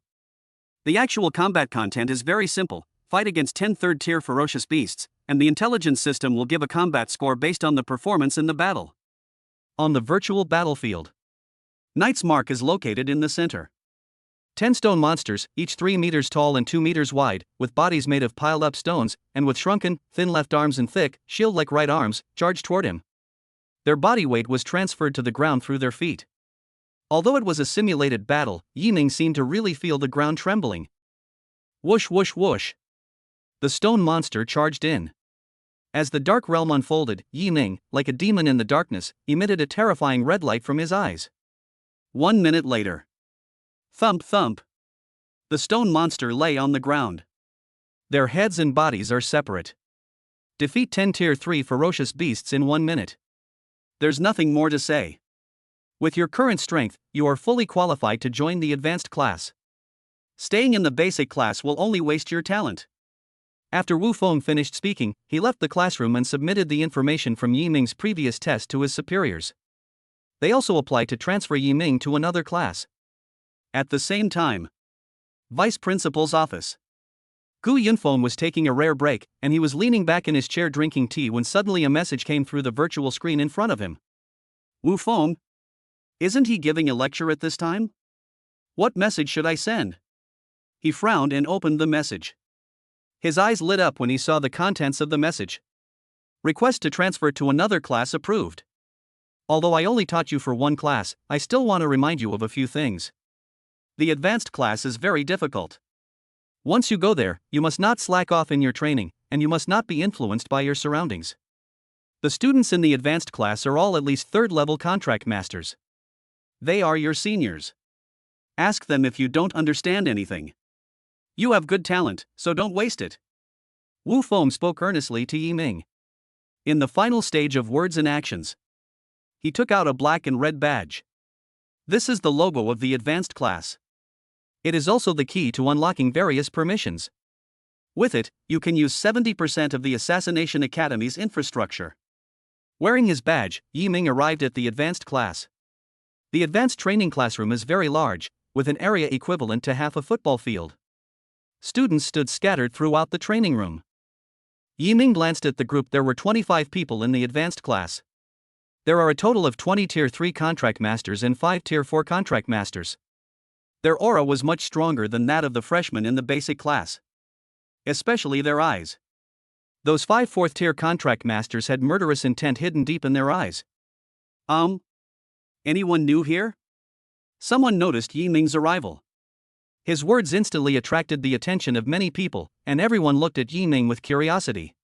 A: The actual combat content is very simple: fight against 10 third-tier ferocious beasts, and the intelligence system will give a combat score based on the performance in the battle. On the virtual battlefield, Knight's Mark is located in the center. 10 stone monsters, each 3 meters tall and 2 meters wide, with bodies made of piled-up stones, and with shrunken, thin left arms and thick, shield-like right arms, charged toward him. Their body weight was transferred to the ground through their feet. Although it was a simulated battle, Yiming seemed to really feel the ground trembling. Whoosh whoosh whoosh. The stone monster charged in. As the dark realm unfolded, Yiming, like a demon in the darkness, emitted a terrifying red light from his eyes. 1 minute later. Thump thump. The stone monster lay on the ground. Their heads and bodies are separate. Defeat 10 tier 3 ferocious beasts in 1 minute. There's nothing more to say. With your current strength, you are fully qualified to join the advanced class. Staying in the basic class will only waste your talent. After Wu Feng finished speaking, he left the classroom and submitted the information from Yiming's previous test to his superiors. They also applied to transfer Yiming to another class. At the same time, Vice Principal's office. Gu Yunfeng was taking a rare break, and he was leaning back in his chair drinking tea when suddenly a message came through the virtual screen in front of him. Wu Feng? Isn't he giving a lecture at this time? What message should I send? He frowned and opened the message. His eyes lit up when he saw the contents of the message. Request to transfer to another class approved. Although I only taught you for one class, I still want to remind you of a few things. The advanced class is very difficult. Once you go there, you must not slack off in your training, and you must not be influenced by your surroundings. The students in the advanced class are all at least third-level contract masters. They are your seniors. Ask them if you don't understand anything. You have good talent, so don't waste it. Wu Feng spoke earnestly to Yiming. In the final stage of words and actions, he took out a black and red badge. This is the logo of the advanced class. It is also the key to unlocking various permissions. With it, you can use 70% of the Assassination Academy's infrastructure. Wearing his badge, Yiming arrived at the advanced class. The advanced training classroom is very large, with an area equivalent to half a football field. Students stood scattered throughout the training room. Yiming glanced at the group. There were 25 people in the advanced class. There are a total of 20 Tier 3 contract masters and 5 Tier 4 contract masters. Their aura was much stronger than that of the freshmen in the basic class. Especially their eyes. Those 5 4th-tier contract masters had murderous intent hidden deep in their eyes. Anyone new here? Someone noticed Yiming's arrival. His words instantly attracted the attention of many people, and everyone looked at Yiming with curiosity.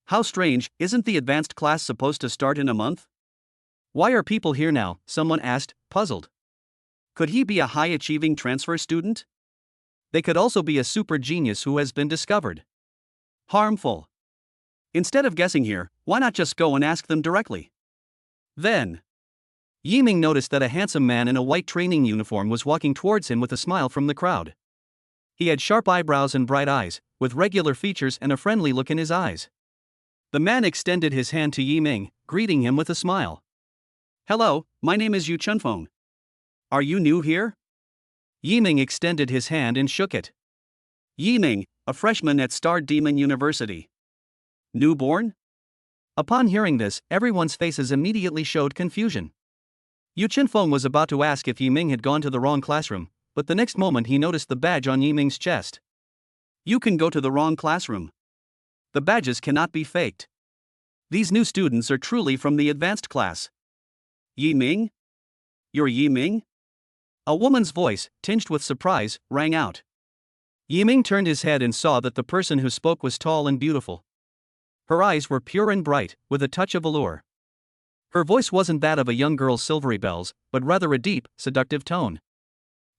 A: How strange, isn't the advanced class supposed to start in a month? Why are people here now? Someone asked, puzzled. Could he be a high-achieving transfer student? They could also be a super genius who has been discovered. Harmful. Instead of guessing here, why not just go and ask them directly? Then, Yiming noticed that a handsome man in a white training uniform was walking towards him with a smile from the crowd. He had sharp eyebrows and bright eyes, with regular features and a friendly look in his eyes. The man extended his hand to Yiming, greeting him with a smile. Hello, my name is Yu Chunfeng. Are you new here? Yiming extended his hand and shook it. Yiming, a freshman at Star Demon University. Newborn? Upon hearing this, everyone's faces immediately showed confusion. Yu Chenfeng was about to ask if Yi Ming had gone to the wrong classroom, but the next moment he noticed the badge on Yi Ming's chest. You can go to the wrong classroom. The badges cannot be faked. These new students are truly from the advanced class. Yi Ming? You're Yi Ming? A woman's voice, tinged with surprise, rang out. Yi Ming turned his head and saw that the person who spoke was tall and beautiful. Her eyes were pure and bright, with a touch of allure. Her voice wasn't that of a young girl's silvery bells, but rather a deep, seductive tone.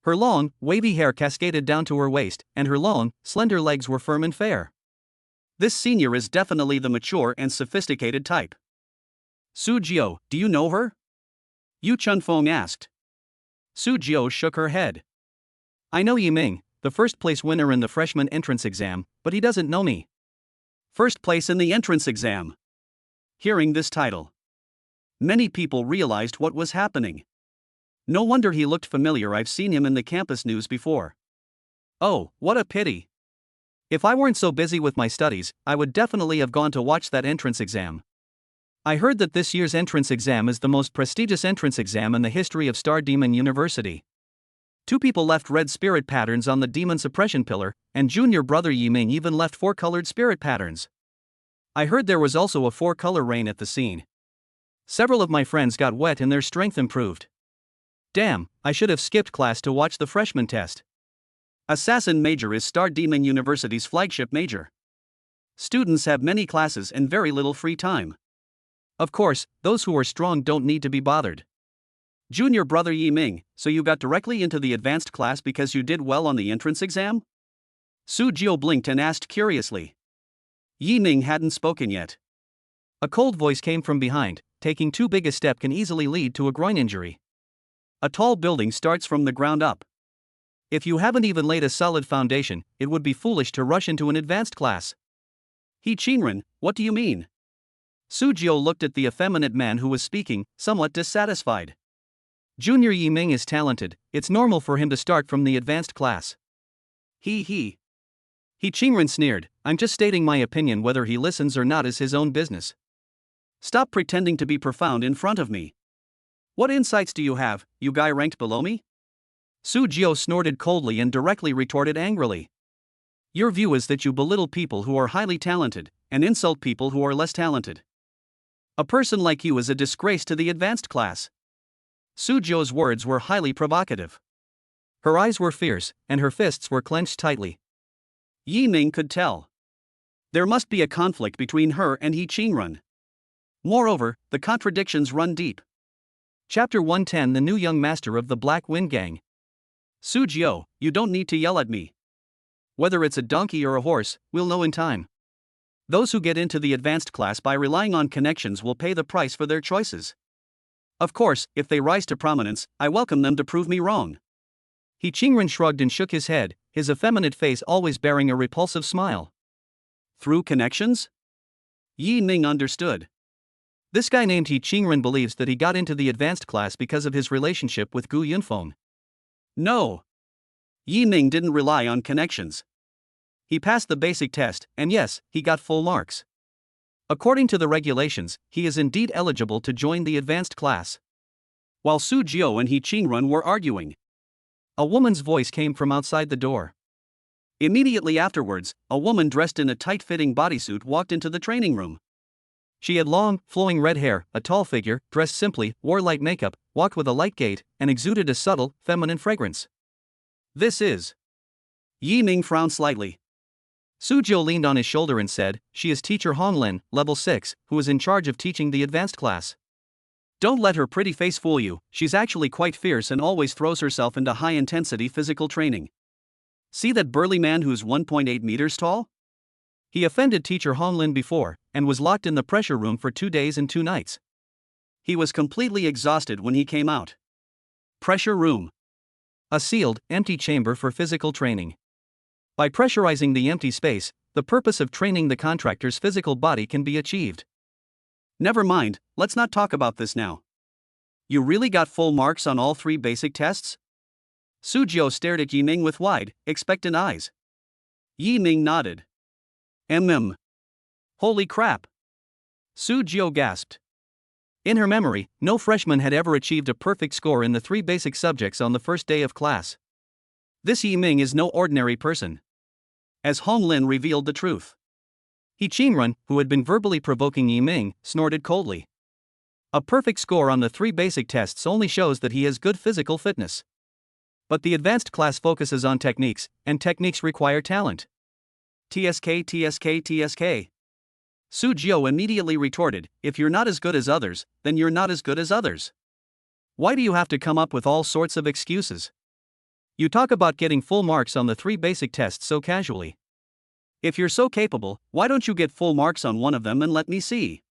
A: Her long, wavy hair cascaded down to her waist, and her long, slender legs were firm and fair. This senior is definitely the mature and sophisticated type. Su Jiao, do you know her? Yu Chenfeng asked. Su Jiao shook her head. I know Yi Ming, the first place winner in the freshman entrance exam, but he doesn't know me. First place in the entrance exam. Hearing this title, many people realized what was happening. No wonder he looked familiar, I've seen him in the campus news before. Oh, what a pity. If I weren't so busy with my studies, I would definitely have gone to watch that entrance exam. I heard that this year's entrance exam is the most prestigious entrance exam in the history of Star Demon University. 2 people left red spirit patterns on the demon suppression pillar, and junior brother Yi Ming even left 4 colored spirit patterns. I heard there was also a 4-color rain at the scene. Several of my friends got wet and their strength improved. Damn, I should have skipped class to watch the freshman test. Assassin Major is Star Demon University's flagship major. Students have many classes and very little free time. Of course, those who are strong don't need to be bothered. Junior brother Yi Ming, so you got directly into the advanced class because you did well on the entrance exam? Su Jiao blinked and asked curiously. Yi Ming hadn't spoken yet. A cold voice came from behind. Taking too big a step can easily lead to a groin injury. A tall building starts from the ground up. If you haven't even laid a solid foundation, it would be foolish to rush into an advanced class. He Qingren, what do you mean? Su Jiao looked at the effeminate man who was speaking, somewhat dissatisfied. Junior Yi Ming is talented, it's normal for him to start from the advanced class. He Qingren sneered, I'm just stating my opinion, whether he listens or not is his own business. Stop pretending to be profound in front of me. What insights do you have, you guy ranked below me? Su Jiao snorted coldly and directly retorted angrily. Your view is that you belittle people who are highly talented, and insult people who are less talented. A person like you is a disgrace to the advanced class. Su Jiao's words were highly provocative. Her eyes were fierce, and her fists were clenched tightly. Yi Ming could tell. There must be a conflict between her and He Qingren. Moreover, the contradictions run deep. Chapter 110, The New Young Master of the Black Wind Gang. Su Jiao, you don't need to yell at me. Whether it's a donkey or a horse, we'll know in time. Those who get into the advanced class by relying on connections will pay the price for their choices. Of course, if they rise to prominence, I welcome them to prove me wrong. He Qingren shrugged and shook his head, his effeminate face always bearing a repulsive smile. Through connections? Yi Ming understood. This guy named He Qingren believes that he got into the advanced class because of his relationship with Gu Yunfeng. No. Yi Ming didn't rely on connections. He passed the basic test, and yes, he got full marks. According to the regulations, he is indeed eligible to join the advanced class. While Su Jiao and He Qingren were arguing, a woman's voice came from outside the door. Immediately afterwards, a woman dressed in a tight-fitting bodysuit walked into the training room. She had long, flowing red hair, a tall figure, dressed simply, wore light makeup, walked with a light gait, and exuded a subtle, feminine fragrance. This is... Yi Ming frowned slightly. Su Jiao leaned on his shoulder and said, she is teacher Honglin, level 6, who is in charge of teaching the advanced class. Don't let her pretty face fool you, she's actually quite fierce and always throws herself into high-intensity physical training. See that burly man who's 1.8 meters tall? He offended teacher Honglin before, and was locked in the pressure room for 2 days and 2 nights. He was completely exhausted when he came out. Pressure room. A sealed, empty chamber for physical training. By pressurizing the empty space, the purpose of training the contractor's physical body can be achieved. Never mind, let's not talk about this now. You really got full marks on all 3 basic tests? Su Jiao stared at Yi Ming with wide, expectant eyes. Yi Ming nodded. Holy crap! Su Jiao gasped. In her memory, no freshman had ever achieved a perfect score in the 3 basic subjects on the first day of class. This Yi Ming is no ordinary person. As Hong Lin revealed the truth. He Qingrun, who had been verbally provoking Yi Ming, snorted coldly. A perfect score on the 3 basic tests only shows that he has good physical fitness. But the advanced class focuses on techniques, and techniques require talent. TSK, TSK, TSK. Su Jiao immediately retorted, if you're not as good as others, then you're not as good as others. Why do you have to come up with all sorts of excuses? You talk about getting full marks on the 3 basic tests so casually. If you're so capable, why don't you get full marks on one of them and let me see?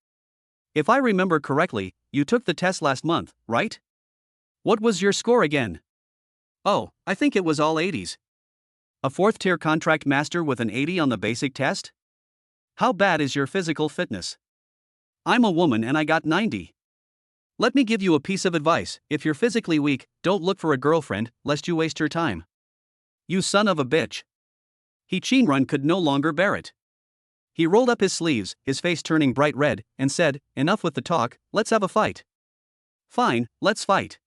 A: If I remember correctly, you took the test last month, right? What was your score again? Oh, I think it was all 80s. A 4th-tier contract master with an 80 on the basic test? How bad is your physical fitness? I'm a woman and I got 90. Let me give you a piece of advice, if you're physically weak, don't look for a girlfriend, lest you waste your time. You son of a bitch. He Qingrun could no longer bear it. He rolled up his sleeves, his face turning bright red, and said, enough with the talk, let's have a fight. Fine, let's fight.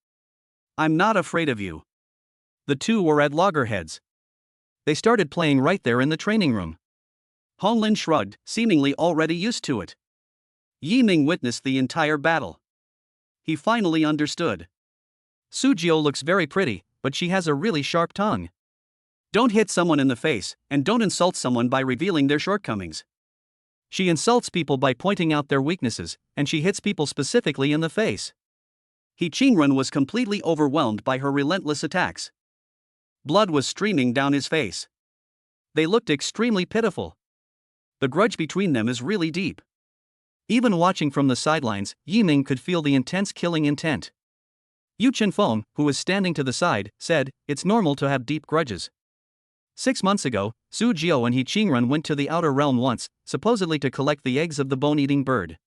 A: I'm not afraid of you. The two were at loggerheads. They started playing right there in the training room. Hong Lin shrugged, seemingly already used to it. Yi Ming witnessed the entire battle. He finally understood. Su Jiao looks very pretty, but she has a really sharp tongue. Don't hit someone in the face, and don't insult someone by revealing their shortcomings. She insults people by pointing out their weaknesses, and she hits people specifically in the face. He Qingrun was completely overwhelmed by her relentless attacks. Blood was streaming down his face. They looked extremely pitiful. The grudge between them is really deep. Even watching from the sidelines, Yi Ming could feel the intense killing intent. Yu Chenfeng, who was standing to the side, said, it's normal to have deep grudges. 6 months ago, Su Jiao and He Qingrun went to the outer realm once, supposedly to collect the eggs of the bone-eating bird.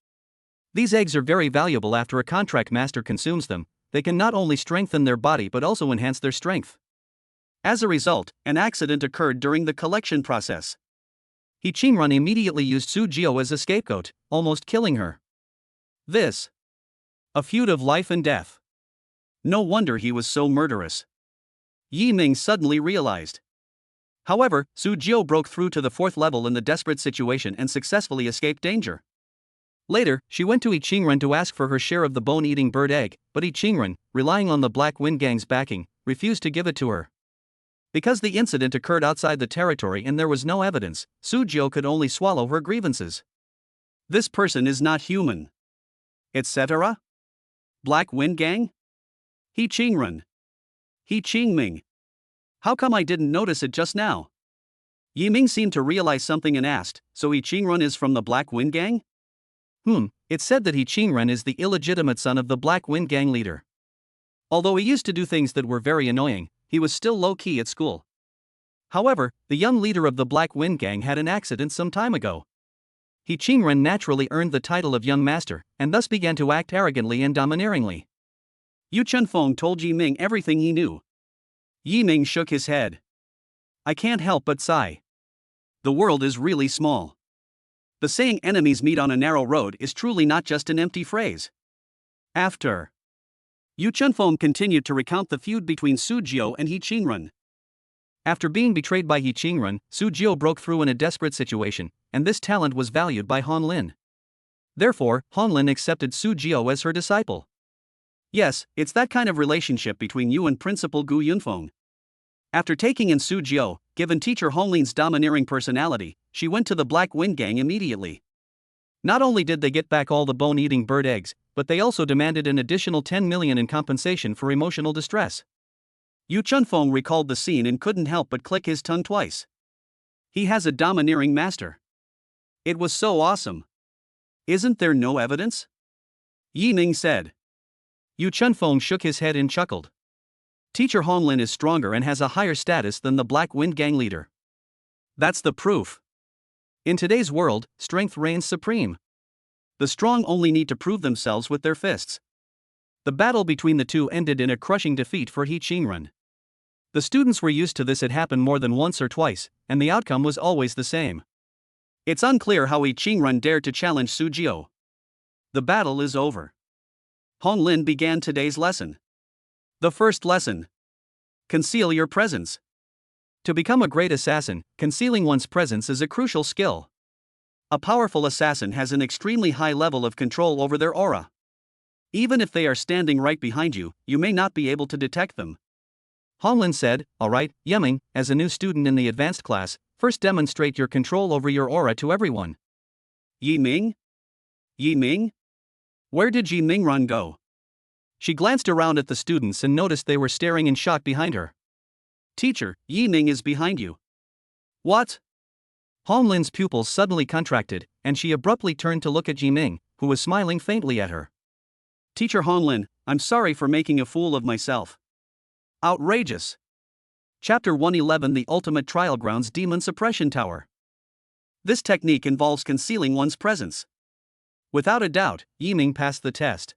A: These eggs are very valuable after a contract master consumes them. They can not only strengthen their body but also enhance their strength. As a result, an accident occurred during the collection process. He Qingrun immediately used Su Jiao as a scapegoat, almost killing her. This. A feud of life and death. No wonder he was so murderous. Yi Ming suddenly realized. However, Su Jiao broke through to the 4th level in the desperate situation and successfully escaped danger. Later, she went to Yi Qingrun to ask for her share of the bone-eating bird egg, but Yi Qingrun, relying on the Black Wind Gang's backing, refused to give it to her. Because the incident occurred outside the territory and there was no evidence, Su Jiao could only swallow her grievances. This person is not human. Etc. Black Wind Gang? He Qingrun. He Qingming. How come I didn't notice it just now? Yi Ming seemed to realize something and asked, so He Qingrun is from the Black Wind Gang? It's said that He Qingrun is the illegitimate son of the Black Wind Gang leader. Although he used to do things that were very annoying, he was still low-key at school. However, the young leader of the Black Wind Gang had an accident some time ago. He Qingrun naturally earned the title of young master, and thus began to act arrogantly and domineeringly. Yu Chenfeng told Yi Ming everything he knew. Yi Ming shook his head. I can't help but sigh. The world is really small. The saying enemies meet on a narrow road is truly not just an empty phrase. After. Yu Chenfeng continued to recount the feud between Su Jiao and He Qingrun. After being betrayed by He Qingrun, Su Jiao broke through in a desperate situation, and this talent was valued by Hong Lin. Therefore, Hong Lin accepted Su Jiao as her disciple. Yes, it's that kind of relationship between you and Principal Gu Yunfeng. After taking in Su Jiao, given teacher Hong Lin's domineering personality, she went to the Black Wind Gang immediately. Not only did they get back all the bone-eating bird eggs, but they also demanded an additional 10 million in compensation for emotional distress. Yu Chenfeng recalled the scene and couldn't help but click his tongue twice. He has a domineering master. It was so awesome. Isn't there no evidence? Yi Ming said. Yu Chenfeng shook his head and chuckled. Teacher Hong Lin is stronger and has a higher status than the Black Wind Gang leader. That's the proof. In today's world, strength reigns supreme. The strong only need to prove themselves with their fists. The battle between the two ended in a crushing defeat for He Qingrun. The students were used to this. It happened more than once or twice, and the outcome was always the same. It's unclear how He Qingrun dared to challenge Su Jiao. The battle is over. Hong Lin began today's lesson. The first lesson: conceal your presence. To become a great assassin, concealing one's presence is a crucial skill. A powerful assassin has an extremely high level of control over their aura. Even if they are standing right behind you, you may not be able to detect them. Hong Lin said, "Alright, Yiming, as a new student in the advanced class, first demonstrate your control over your aura to everyone." Yiming? Yiming? Where did Yiming run go? She glanced around at the students and noticed they were staring in shock behind her. "Teacher, Yiming is behind you." "What?" Hong Lin's pupils suddenly contracted, and she abruptly turned to look at Yiming, who was smiling faintly at her. "Teacher Hong Lin, I'm sorry for making a fool of myself." Outrageous. Chapter 111: The Ultimate Trial Grounds Demon Suppression Tower. This technique involves concealing one's presence. Without a doubt, Yiming passed the test.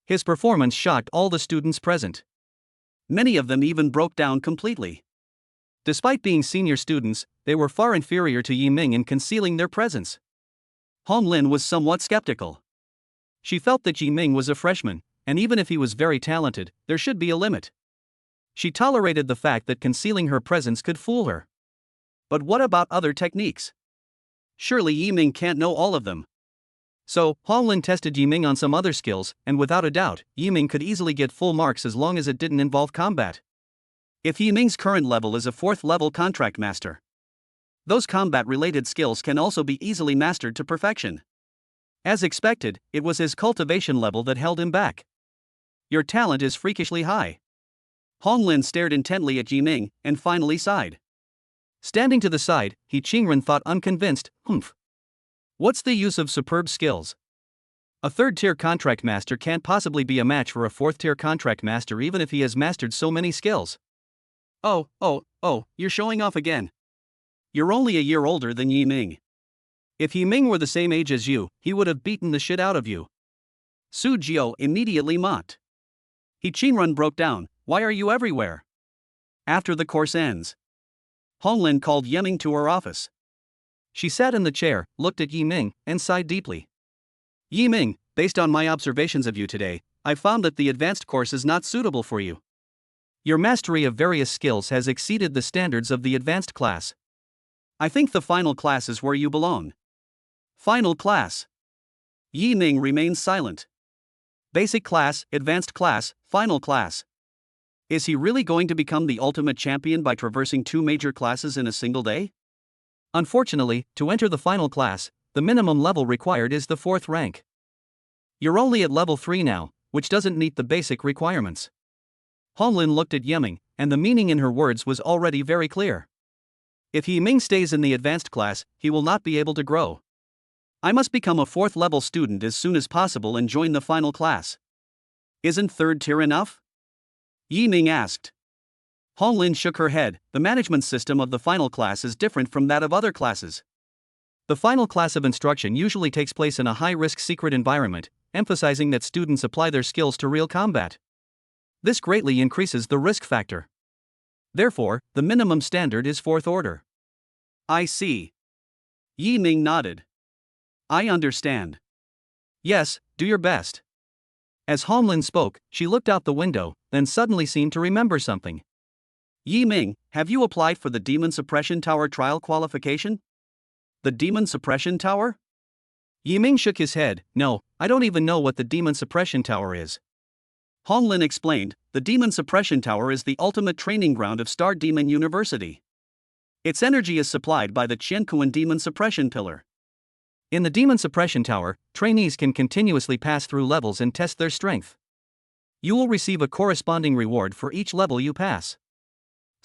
A: His performance shocked all the students present. Many of them even broke down completely. Despite being senior students, they were far inferior to Yiming in concealing their presence. Hong Lin was somewhat skeptical. She felt that Yiming was a freshman, and even if he was very talented, there should be a limit. She tolerated the fact that concealing her presence could fool her. But what about other techniques? Surely Yiming can't know all of them. So, Hong Lin tested Yiming on some other skills, and without a doubt, Yiming could easily get full marks as long as it didn't involve combat. If Yiming's current level is a 4th level contract master, those combat-related skills can also be easily mastered to perfection. As expected, it was his cultivation level that held him back. Your talent is freakishly high. Hong Lin stared intently at Yiming, and finally sighed. Standing to the side, He Qingren thought unconvinced, "Humph. What's the use of superb skills? A 3rd-tier contract master can't possibly be a match for a 4th-tier contract master even if he has mastered so many skills." Oh, you're showing off again. You're only a year older than Yiming. If Yiming were the same age as you, he would have beaten the shit out of you. Su Jiao immediately mocked. He Qingren broke down, "Why are you everywhere?" After the course ends, Hong Lin called Yiming to her office. She sat in the chair, looked at Yiming, and sighed deeply. "Yiming, based on my observations of you today, I found that the advanced course is not suitable for you. Your mastery of various skills has exceeded the standards of the advanced class. I think the final class is where you belong." Final class. Yiming remains silent. Basic class, advanced class, final class. Is he really going to become the ultimate champion by traversing 2 major classes in a single day? Unfortunately, to enter the final class, the minimum level required is the 4th rank. You're only at level 3 now, which doesn't meet the basic requirements. Hong Lin looked at Yiming, and the meaning in her words was already very clear. If Yiming stays in the advanced class, he will not be able to grow. I must become a 4th level student as soon as possible and join the final class. Isn't 3rd tier enough? Yiming asked. Hong Lin shook her head. The management system of the final class is different from that of other classes. The final class of instruction usually takes place in a high-risk secret environment, emphasizing that students apply their skills to real combat. This greatly increases the risk factor. Therefore, the minimum standard is 4th order. I see. Yiming nodded. I understand. Yes, do your best. As Hong Lin spoke, she looked out the window, then suddenly seemed to remember something. Yiming, have you applied for the Demon Suppression Tower trial qualification? The Demon Suppression Tower? Yiming shook his head. No, I don't even know what the Demon Suppression Tower is. Hong Lin explained, the Demon Suppression Tower is the ultimate training ground of Star Demon University. Its energy is supplied by the Qiankuan Demon Suppression Pillar. In the Demon Suppression Tower, trainees can continuously pass through levels and test their strength. You will receive a corresponding reward for each level you pass.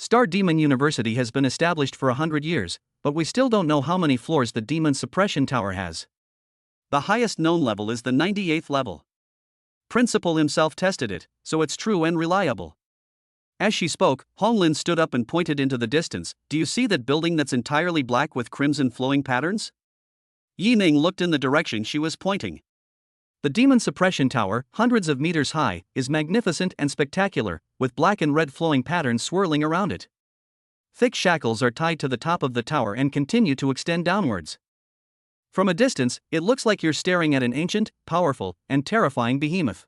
A: Star Demon University has been established for 100 years, but we still don't know how many floors the Demon Suppression Tower has. The highest known level is the 98th level. Principal himself tested it, so it's true and reliable. As she spoke, Hong Lin stood up and pointed into the distance. Do you see that building that's entirely black with crimson flowing patterns? Yiming looked in the direction she was pointing. The Demon Suppression Tower, hundreds of meters high, is magnificent and spectacular, with black and red flowing patterns swirling around it. Thick shackles are tied to the top of the tower and continue to extend downwards. From a distance, it looks like you're staring at an ancient, powerful, and terrifying behemoth.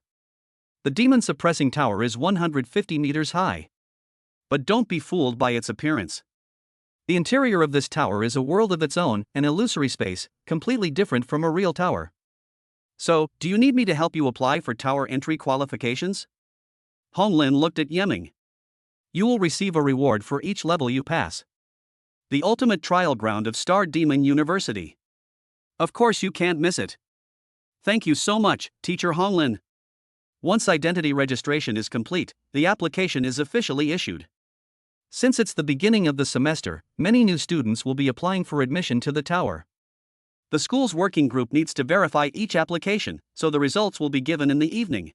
A: The demon suppressing tower is 150 meters high. But don't be fooled by its appearance. The interior of this tower is a world of its own, an illusory space, completely different from a real tower. So, do you need me to help you apply for tower entry qualifications? Honglin looked at Yiming. You will receive a reward for each level you pass. The ultimate trial ground of Star Demon University. Of course you can't miss it. Thank you so much, Teacher Honglin. Once identity registration is complete, the application is officially issued. Since it's the beginning of the semester, many new students will be applying for admission to the tower. The school's working group needs to verify each application, so the results will be given in the evening.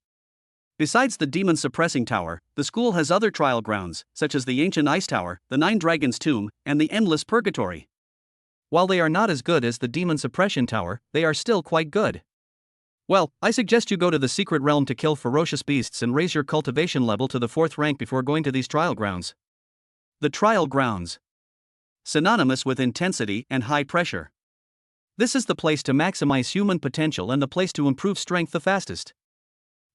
A: Besides the demon suppressing tower, the school has other trial grounds, such as the ancient ice tower, the Nine Dragons tomb, and the endless purgatory. While they are not as good as the demon suppression tower, they are still quite good. Well, I suggest you go to the secret realm to kill ferocious beasts and raise your cultivation level to the 4th rank before going to these trial grounds. The trial grounds. Synonymous with intensity and high pressure. This is the place to maximize human potential and the place to improve strength the fastest.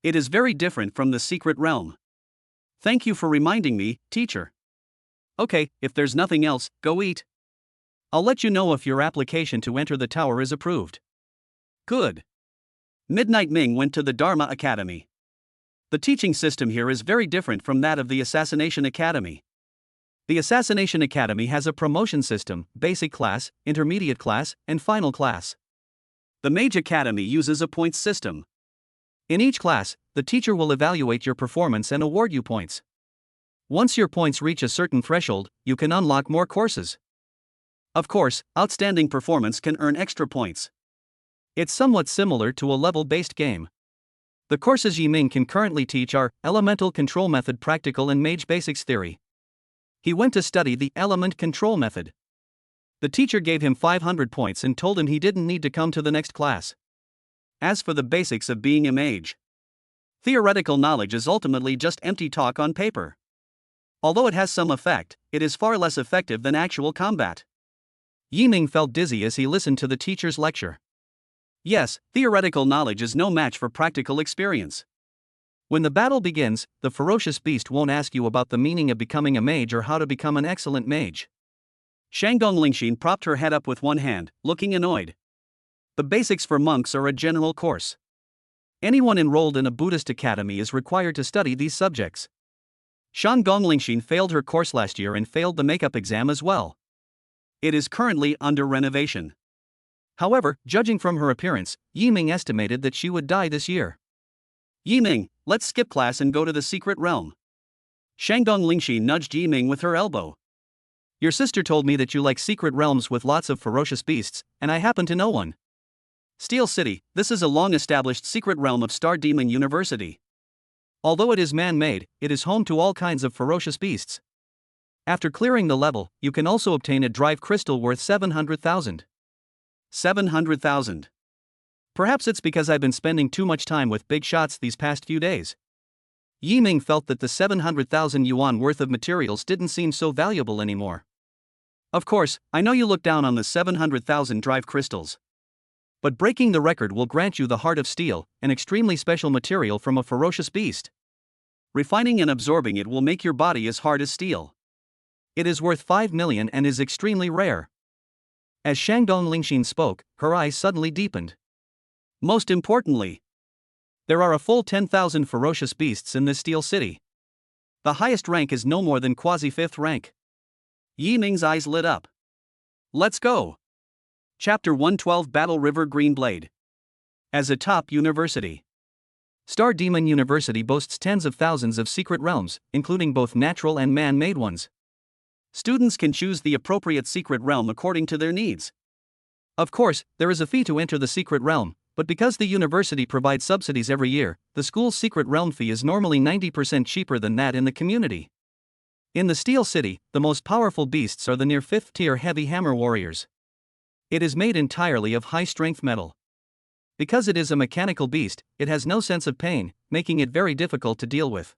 A: It is very different from the secret realm. Thank you for reminding me, teacher. Okay, if there's nothing else, go eat. I'll let you know if your application to enter the tower is approved. Good. Midnight Ming went to the Dharma Academy. The teaching system here is very different from that of the Assassination Academy. The Assassination Academy has a promotion system, basic class, intermediate class, and final class. The Mage Academy uses a points system. In each class, the teacher will evaluate your performance and award you points. Once your points reach a certain threshold, you can unlock more courses. Of course, outstanding performance can earn extra points. It's somewhat similar to a level-based game. The courses Yiming can currently teach are Elemental Control Method Practical and Mage Basics Theory. He went to study the Element Control Method. The teacher gave him 500 points and told him he didn't need to come to the next class. As for the basics of being a mage, theoretical knowledge is ultimately just empty talk on paper. Although it has some effect, it is far less effective than actual combat. Yiming felt dizzy as he listened to the teacher's lecture. Yes, theoretical knowledge is no match for practical experience. When the battle begins, the ferocious beast won't ask you about the meaning of becoming a mage or how to become an excellent mage. Shandong Lingxin propped her head up with one hand, looking annoyed. The basics for monks are a general course. Anyone enrolled in a Buddhist academy is required to study these subjects. Shandong Lingxin failed her course last year and failed the makeup exam as well. It is currently under renovation. However, judging from her appearance, Yiming estimated that she would die this year. Yiming, let's skip class and go to the secret realm. Shandong Lingxin nudged Yiming with her elbow. Your sister told me that you like secret realms with lots of ferocious beasts, and I happen to know one. Steel City, this is a long-established secret realm of Star Demon University. Although it is man-made, it is home to all kinds of ferocious beasts. After clearing the level, you can also obtain a drive crystal worth 700,000. 700,000. Perhaps it's because I've been spending too much time with big shots these past few days. Yiming felt that the 700,000 yuan worth of materials didn't seem so valuable anymore. Of course, I know you look down on the 700,000 drive crystals. But breaking the record will grant you the Heart of Steel, an extremely special material from a ferocious beast. Refining and absorbing it will make your body as hard as steel. It is worth 5 million and is extremely rare. As Shandong Lingxin spoke, her eyes suddenly deepened. Most importantly, there are a full 10,000 ferocious beasts in this Steel City. The highest rank is no more than quasi-5th rank. Yiming's eyes lit up. Let's go! Chapter 112 Battle River Green Blade. As a top university, Star Demon University boasts tens of thousands of secret realms, including both natural and man-made ones. Students can choose the appropriate secret realm according to their needs. Of course, there is a fee to enter the secret realm, but because the university provides subsidies every year, the school's secret realm fee is normally 90% cheaper than that in the community. In the Steel City, the most powerful beasts are the near 5th tier heavy hammer warriors. It is made entirely of high-strength metal. Because it is a mechanical beast, it has no sense of pain, making it very difficult to deal with.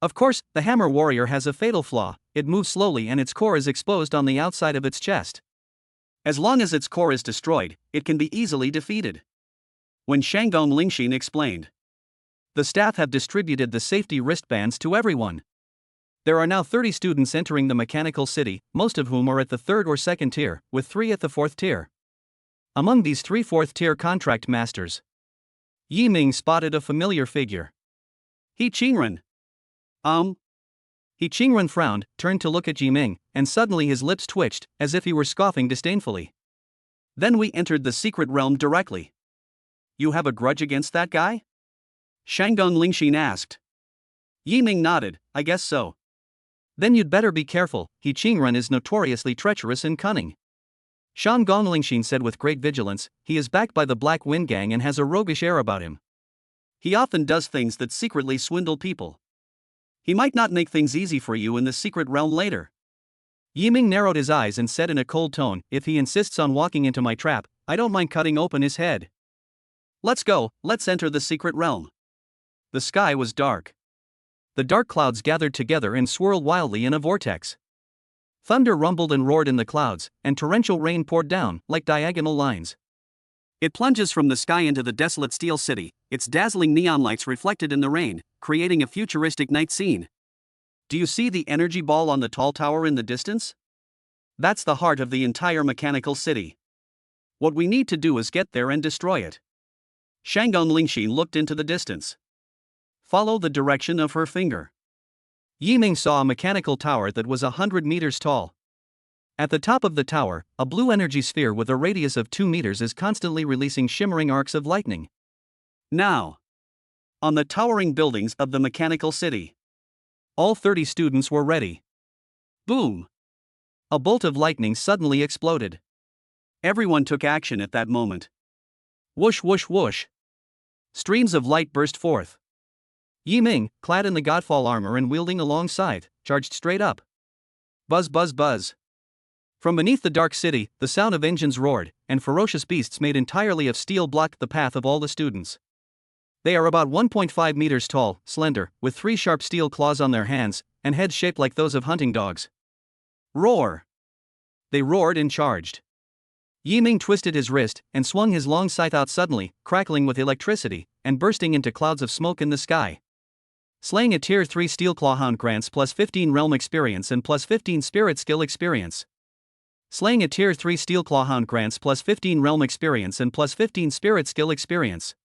A: Of course, the hammer warrior has a fatal flaw: it moves slowly and its core is exposed on the outside of its chest. As long as its core is destroyed, it can be easily defeated. When Shandong Lingxin explained. The staff have distributed the safety wristbands to everyone. There are now 30 students entering the mechanical city, most of whom are at the 3rd or 2nd tier, with 3 at the 4th tier. Among these 3 4th tier contract masters, Yi Ming spotted a familiar figure. He Qingren. He Qingren frowned, turned to look at Yi Ming, and suddenly his lips twitched, as if he were scoffing disdainfully. Then we entered the secret realm directly. You have a grudge against that guy? Shanggong Lingxin asked. Yi Ming nodded, I guess so. Then you'd better be careful, He Qingren is notoriously treacherous and cunning. Shanggong Lingxin said with great vigilance, he is backed by the Black Wind Gang and has a roguish air about him. He often does things that secretly swindle people. He might not make things easy for you in the secret realm later. Yi Ming narrowed his eyes and said in a cold tone, if he insists on walking into my trap, I don't mind cutting open his head. Let's go, let's enter the secret realm. The sky was dark. The dark clouds gathered together and swirled wildly in a vortex. Thunder rumbled and roared in the clouds, and torrential rain poured down, like diagonal lines. It plunges from the sky into the desolate steel city, its dazzling neon lights reflected in the rain, creating a futuristic night scene. Do you see the energy ball on the tall tower in the distance? That's the heart of the entire mechanical city. What we need to do is get there and destroy it. Shanggong Lingxin looked into the distance. Follow the direction of her finger. Yi Ming saw a mechanical tower that was 100 meters tall. At the top of the tower, a blue energy sphere with a radius of 2 meters is constantly releasing shimmering arcs of lightning. Now, on the towering buildings of the mechanical city, all 30 students were ready. Boom! A bolt of lightning suddenly exploded. Everyone took action at that moment. Whoosh whoosh whoosh. Streams of light burst forth. Yi Ming, clad in the Godfall armor and wielding a long scythe, charged straight up. Buzz buzz buzz. From beneath the dark city, the sound of engines roared, and ferocious beasts made entirely of steel blocked the path of all the students. They are about 1.5 meters tall, slender, with 3 sharp steel claws on their hands, and heads shaped like those of hunting dogs. Roar! They roared and charged. Yi Ming twisted his wrist, and swung his long scythe out suddenly, crackling with electricity, and bursting into clouds of smoke in the sky. Slaying a Tier 3 Steel Clawhound grants plus 15 Realm Experience and plus 15 Spirit Skill Experience. Slaying a Tier 3 Steel Clawhound grants plus 15 Realm Experience and plus 15 Spirit Skill Experience.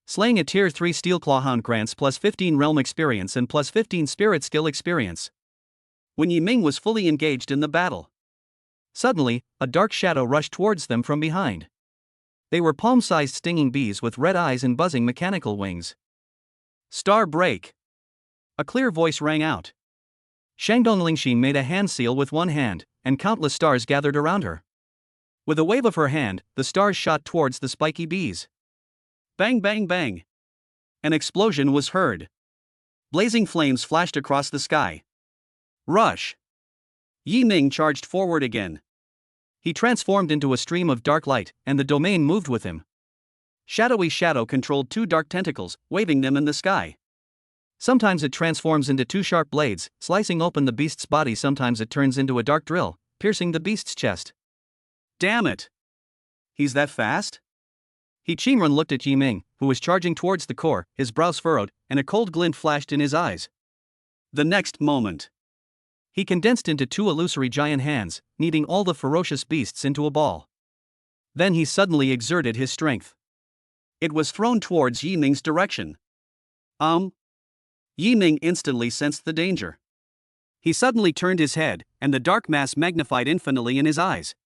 A: Slaying a Tier 3 Steel Clawhound grants plus 15 Realm Experience and plus 15 Spirit Skill Experience. When Yi Ming was fully engaged in the battle, suddenly, a dark shadow rushed towards them from behind. They were palm-sized stinging bees with red eyes and buzzing mechanical wings. Star Break! A clear voice rang out. Shanggong Lingxin made a hand seal with one hand, and countless stars gathered around her. With a wave of her hand, the stars shot towards the spiky bees. Bang bang bang! An explosion was heard. Blazing flames flashed across the sky. Rush! Yi Ming charged forward again. He transformed into a stream of dark light, and the domain moved with him. Shadowy Shadow controlled 2 dark tentacles, waving them in the sky. Sometimes it transforms into 2 sharp blades, slicing open the beast's body. Sometimes it turns into a dark drill, piercing the beast's chest. Damn it! He's that fast? He Qingren looked at Yi Ming, who was charging towards the core, his brows furrowed, and a cold glint flashed in his eyes. The next moment, he condensed into 2 illusory giant hands, kneading all the ferocious beasts into a ball. Then he suddenly exerted his strength. It was thrown towards Yi Ming's direction. Yi Ming instantly sensed the danger. He suddenly turned his head, and the dark mass magnified infinitely in his eyes.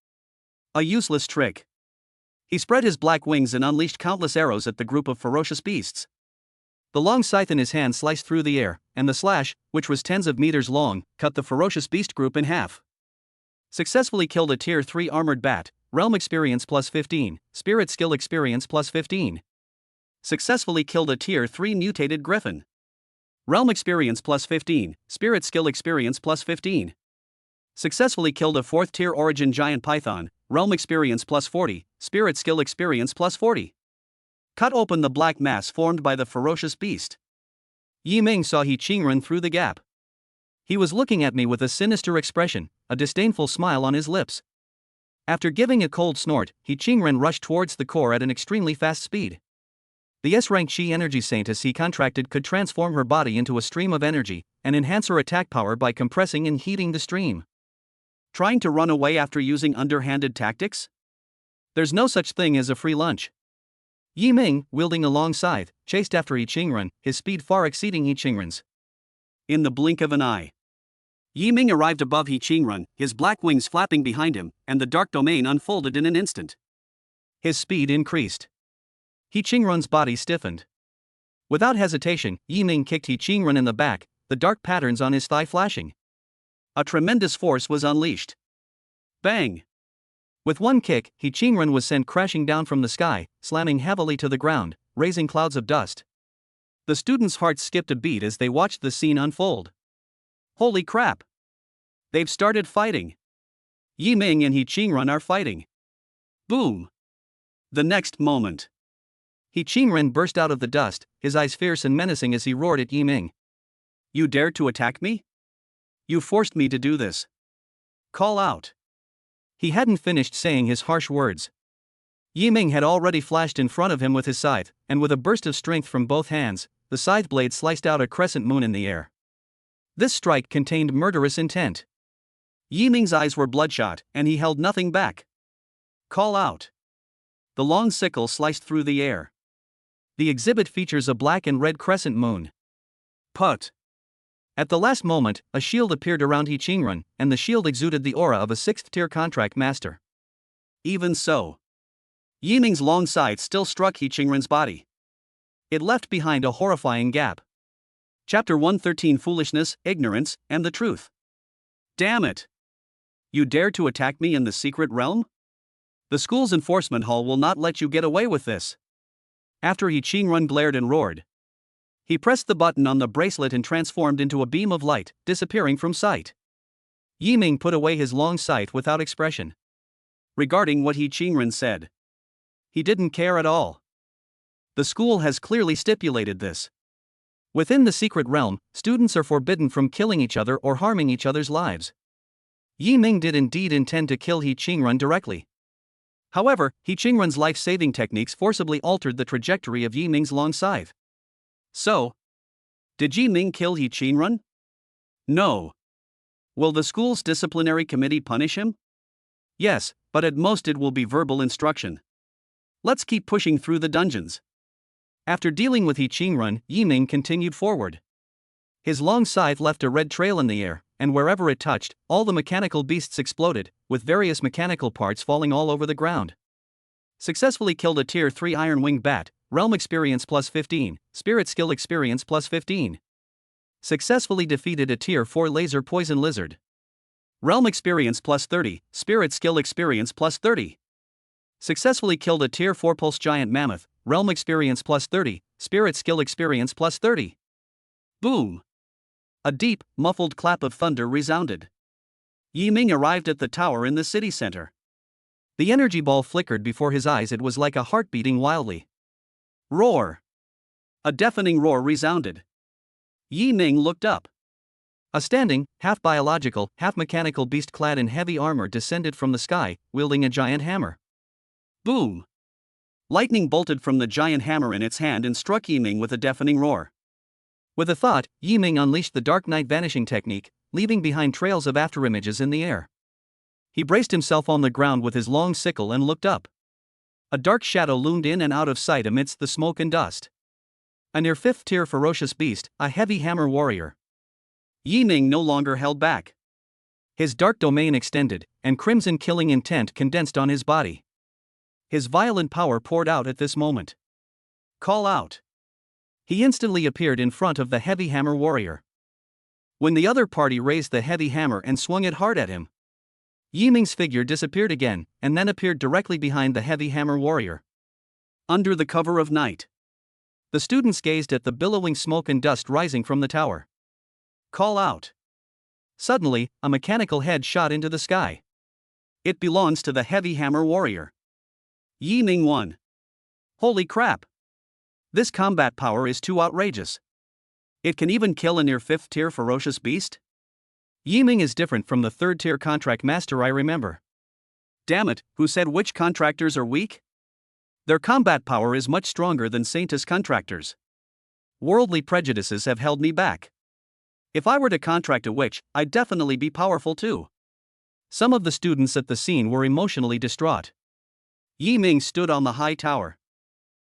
A: A useless trick. He spread his black wings and unleashed countless arrows at the group of ferocious beasts. The long scythe in his hand sliced through the air, and the slash, which was tens of meters long, cut the ferocious beast group in half. Successfully killed a Tier 3 armored bat, Realm Experience plus 15, Spirit Skill Experience plus 15. Successfully killed a Tier 3 mutated griffin. Realm Experience plus 15, Spirit Skill Experience plus 15. Successfully killed a 4th tier Origin Giant Python, Realm Experience plus 40, Spirit Skill Experience plus 40. Cut open the black mass formed by the ferocious beast. Yi Ming saw He Qingren through the gap. He was looking at me with a sinister expression, a disdainful smile on his lips. After giving a cold snort, He Qingren rushed towards the core at an extremely fast speed. The S-rank Chi energy saintess he contracted could transform her body into a stream of energy and enhance her attack power by compressing and heating the stream. Trying to run away after using underhanded tactics? There's no such thing as a free lunch. Yi Ming, wielding a long scythe, chased after Yi Qingren, his speed far exceeding Yi Qingren's. In the blink of an eye, Yi Ming arrived above Yi Qingren, his black wings flapping behind him, and the dark domain unfolded in an instant. His speed increased. Yi Qingren's body stiffened. Without hesitation, Yi Ming kicked Yi Qingren in the back, the dark patterns on his thigh flashing. A tremendous force was unleashed. Bang! With one kick, Yi Qingren was sent crashing down from the sky, slamming heavily to the ground, raising clouds of dust. The students' hearts skipped a beat as they watched the scene unfold. Holy crap! They've started fighting. Yi Ming and Yi Qingren are fighting. Boom! The next moment, Yi Qingren burst out of the dust, his eyes fierce and menacing as he roared at Yi Ming. You dared to attack me? You forced me to do this. Call out. He hadn't finished saying his harsh words. Yi Ming had already flashed in front of him with his scythe, and with a burst of strength from both hands, the scythe blade sliced out a crescent moon in the air. This strike contained murderous intent. Yi Ming's eyes were bloodshot, and he held nothing back. Call out. The long sickle sliced through the air. The exhibit features a black and red crescent moon. Put. At the last moment, a shield appeared around Yi Qingren, and the shield exuded the aura of a 6th-tier contract master. Even so, Yi Ming's long scythe still struck Yi Qingren's body. It left behind a horrifying gap. Chapter 113: Foolishness, Ignorance, and the Truth. Damn it! You dared to attack me in the secret realm? The school's enforcement hall will not let you get away with this. After Yi Qingren glared and roared, he pressed the button on the bracelet and transformed into a beam of light, disappearing from sight. Yi Ming put away his long scythe without expression. Regarding what Yi Qingren said, he didn't care at all. The school has clearly stipulated this. Within the secret realm, students are forbidden from killing each other or harming each other's lives. Yi Ming did indeed intend to kill Yi Qingren directly. However, Yi Qingren's life-saving techniques forcibly altered the trajectory of Yi Ming's long scythe. So, did Yi Ming kill Yi Qingren? No. Will the school's disciplinary committee punish him? Yes, but at most it will be verbal instruction. Let's keep pushing through the dungeons. After dealing with Yi Qingren, Yi Ming continued forward. His long scythe left a red trail in the air, and wherever it touched, all the mechanical beasts exploded, with various mechanical parts falling all over the ground. Successfully killed a Tier 3 Iron Wing Bat, Realm Experience plus 15, Spirit Skill Experience plus 15. Successfully defeated a Tier 4 Laser Poison Lizard. Realm Experience plus 30, Spirit Skill Experience plus 30. Successfully killed a Tier 4 Pulse Giant Mammoth, Realm Experience plus 30, Spirit Skill Experience plus 30. Boom! A deep, muffled clap of thunder resounded. Yi Ming arrived at the tower in the city center. The energy ball flickered before his eyes. It was like a heart beating wildly. Roar! A deafening roar resounded. Yi Ming looked up. A standing, half-biological, half-mechanical beast clad in heavy armor descended from the sky, wielding a giant hammer. Boom! Lightning bolted from the giant hammer in its hand and struck Yi Ming with a deafening roar. With a thought, Yi Ming unleashed the Dark Night Vanishing technique, leaving behind trails of afterimages in the air. He braced himself on the ground with his long sickle and looked up. A dark shadow loomed in and out of sight amidst the smoke and dust. A near 5th-tier ferocious beast, a heavy hammer warrior. Yi Ming no longer held back. His dark domain extended, and crimson killing intent condensed on his body. His violent power poured out at this moment. Call out. He instantly appeared in front of the heavy hammer warrior. When the other party raised the heavy hammer and swung it hard at him, Yi Ming's figure disappeared again, and then appeared directly behind the heavy hammer warrior. Under the cover of night, the students gazed at the billowing smoke and dust rising from the tower. Call out. Suddenly, a mechanical head shot into the sky. It belongs to the heavy hammer warrior. Yi Ming won. Holy crap! This combat power is too outrageous. It can even kill a near 5th-tier ferocious beast? Yi Ming is different from the 3rd-tier contract master I remember. Damn it, who said which contractors are weak? Their combat power is much stronger than saintess contractors. Worldly prejudices have held me back. If I were to contract a witch, I'd definitely be powerful too. Some of the students at the scene were emotionally distraught. Yi Ming stood on the high tower.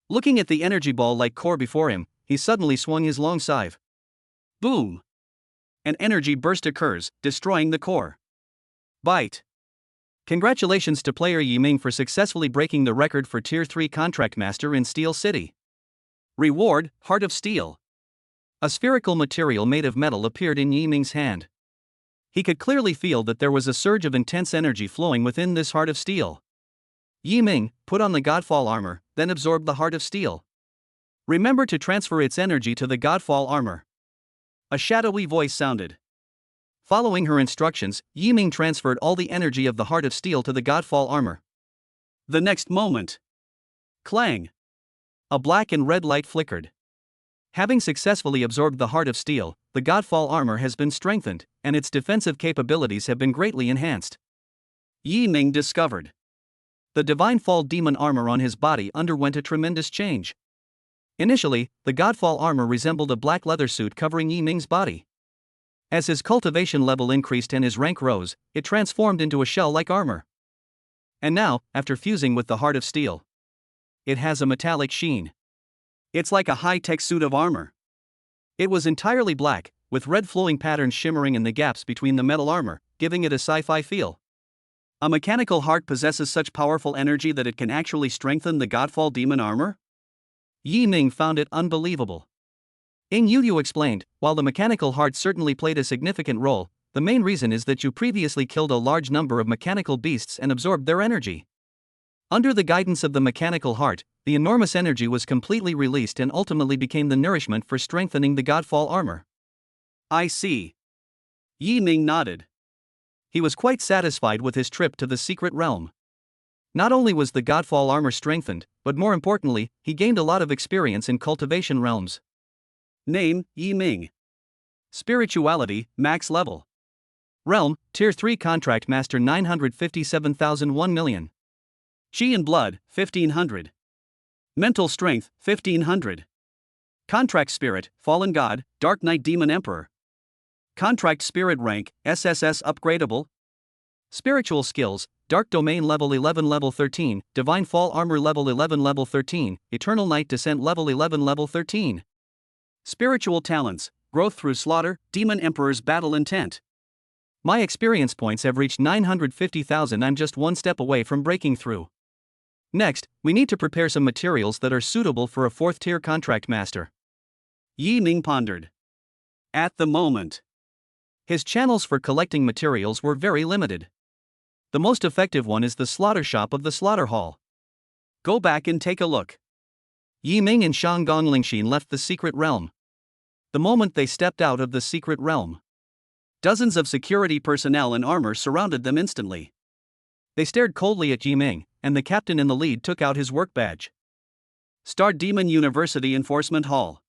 A: Looking at the energy ball-like core before him, he suddenly swung his long scythe. Boom! An energy burst occurs, destroying the core. Bite! Congratulations to player Yi Ming for successfully breaking the record for Tier 3 Contract Master in Steel City. Reward, Heart of Steel. A spherical material made of metal appeared in Yi Ming's hand. He could clearly feel that there was a surge of intense energy flowing within this Heart of Steel. Yi Ming, put on the Godfall armor, then absorb the Heart of Steel. Remember to transfer its energy to the Godfall armor. A shadowy voice sounded. Following her instructions, Yi Ming transferred all the energy of the Heart of Steel to the Godfall armor. The next moment. Clang! A black and red light flickered. Having successfully absorbed the Heart of Steel, the Godfall armor has been strengthened, and its defensive capabilities have been greatly enhanced. Yi Ming discovered. The Divine Fall demon armor on his body underwent a tremendous change. Initially, the Godfall armor resembled a black leather suit covering Yi Ming's body. As his cultivation level increased and his rank rose, it transformed into a shell-like armor. And now, after fusing with the Heart of Steel, it has a metallic sheen. It's like a high-tech suit of armor. It was entirely black, with red flowing patterns shimmering in the gaps between the metal armor, giving it a sci-fi feel. A mechanical heart possesses such powerful energy that it can actually strengthen the Godfall demon armor? Yi Ming found it unbelievable. Ing Yu explained, while the mechanical heart certainly played a significant role, the main reason is that you previously killed a large number of mechanical beasts and absorbed their energy. Under the guidance of the mechanical heart, the enormous energy was completely released and ultimately became the nourishment for strengthening the Godfall armor. I see. Yi Ming nodded. He was quite satisfied with his trip to the secret realm. Not only was the Godfall armor strengthened, but more importantly, he gained a lot of experience in cultivation realms. Name, Yi Ming. Spirituality, max level. Realm, Tier 3 Contract Master 957,001 million. Chi and Blood, 1500. Mental Strength, 1500. Contract Spirit, Fallen God, Dark Knight Demon Emperor. Contract Spirit Rank, SSS Upgradable. Spiritual Skills, Dark Domain Level 11 Level 13, Divine Fall Armor Level 11 Level 13, Eternal Night Descent Level 11 Level 13. Spiritual Talents, Growth Through Slaughter, Demon Emperor's Battle Intent. My experience points have reached 950,000. I'm just one step away from breaking through. Next, we need to prepare some materials that are suitable for a 4th tier contract master. Yi Ming pondered. At the moment, his channels for collecting materials were very limited. The most effective one is the slaughter shop of the slaughter hall. Go back and take a look. Yi Ming and Shang Gong Lingxin left the secret realm. The moment they stepped out of the secret realm, dozens of security personnel in armor surrounded them instantly. They stared coldly at Yi Ming, and the captain in the lead took out his work badge. Star Demon University Enforcement Hall.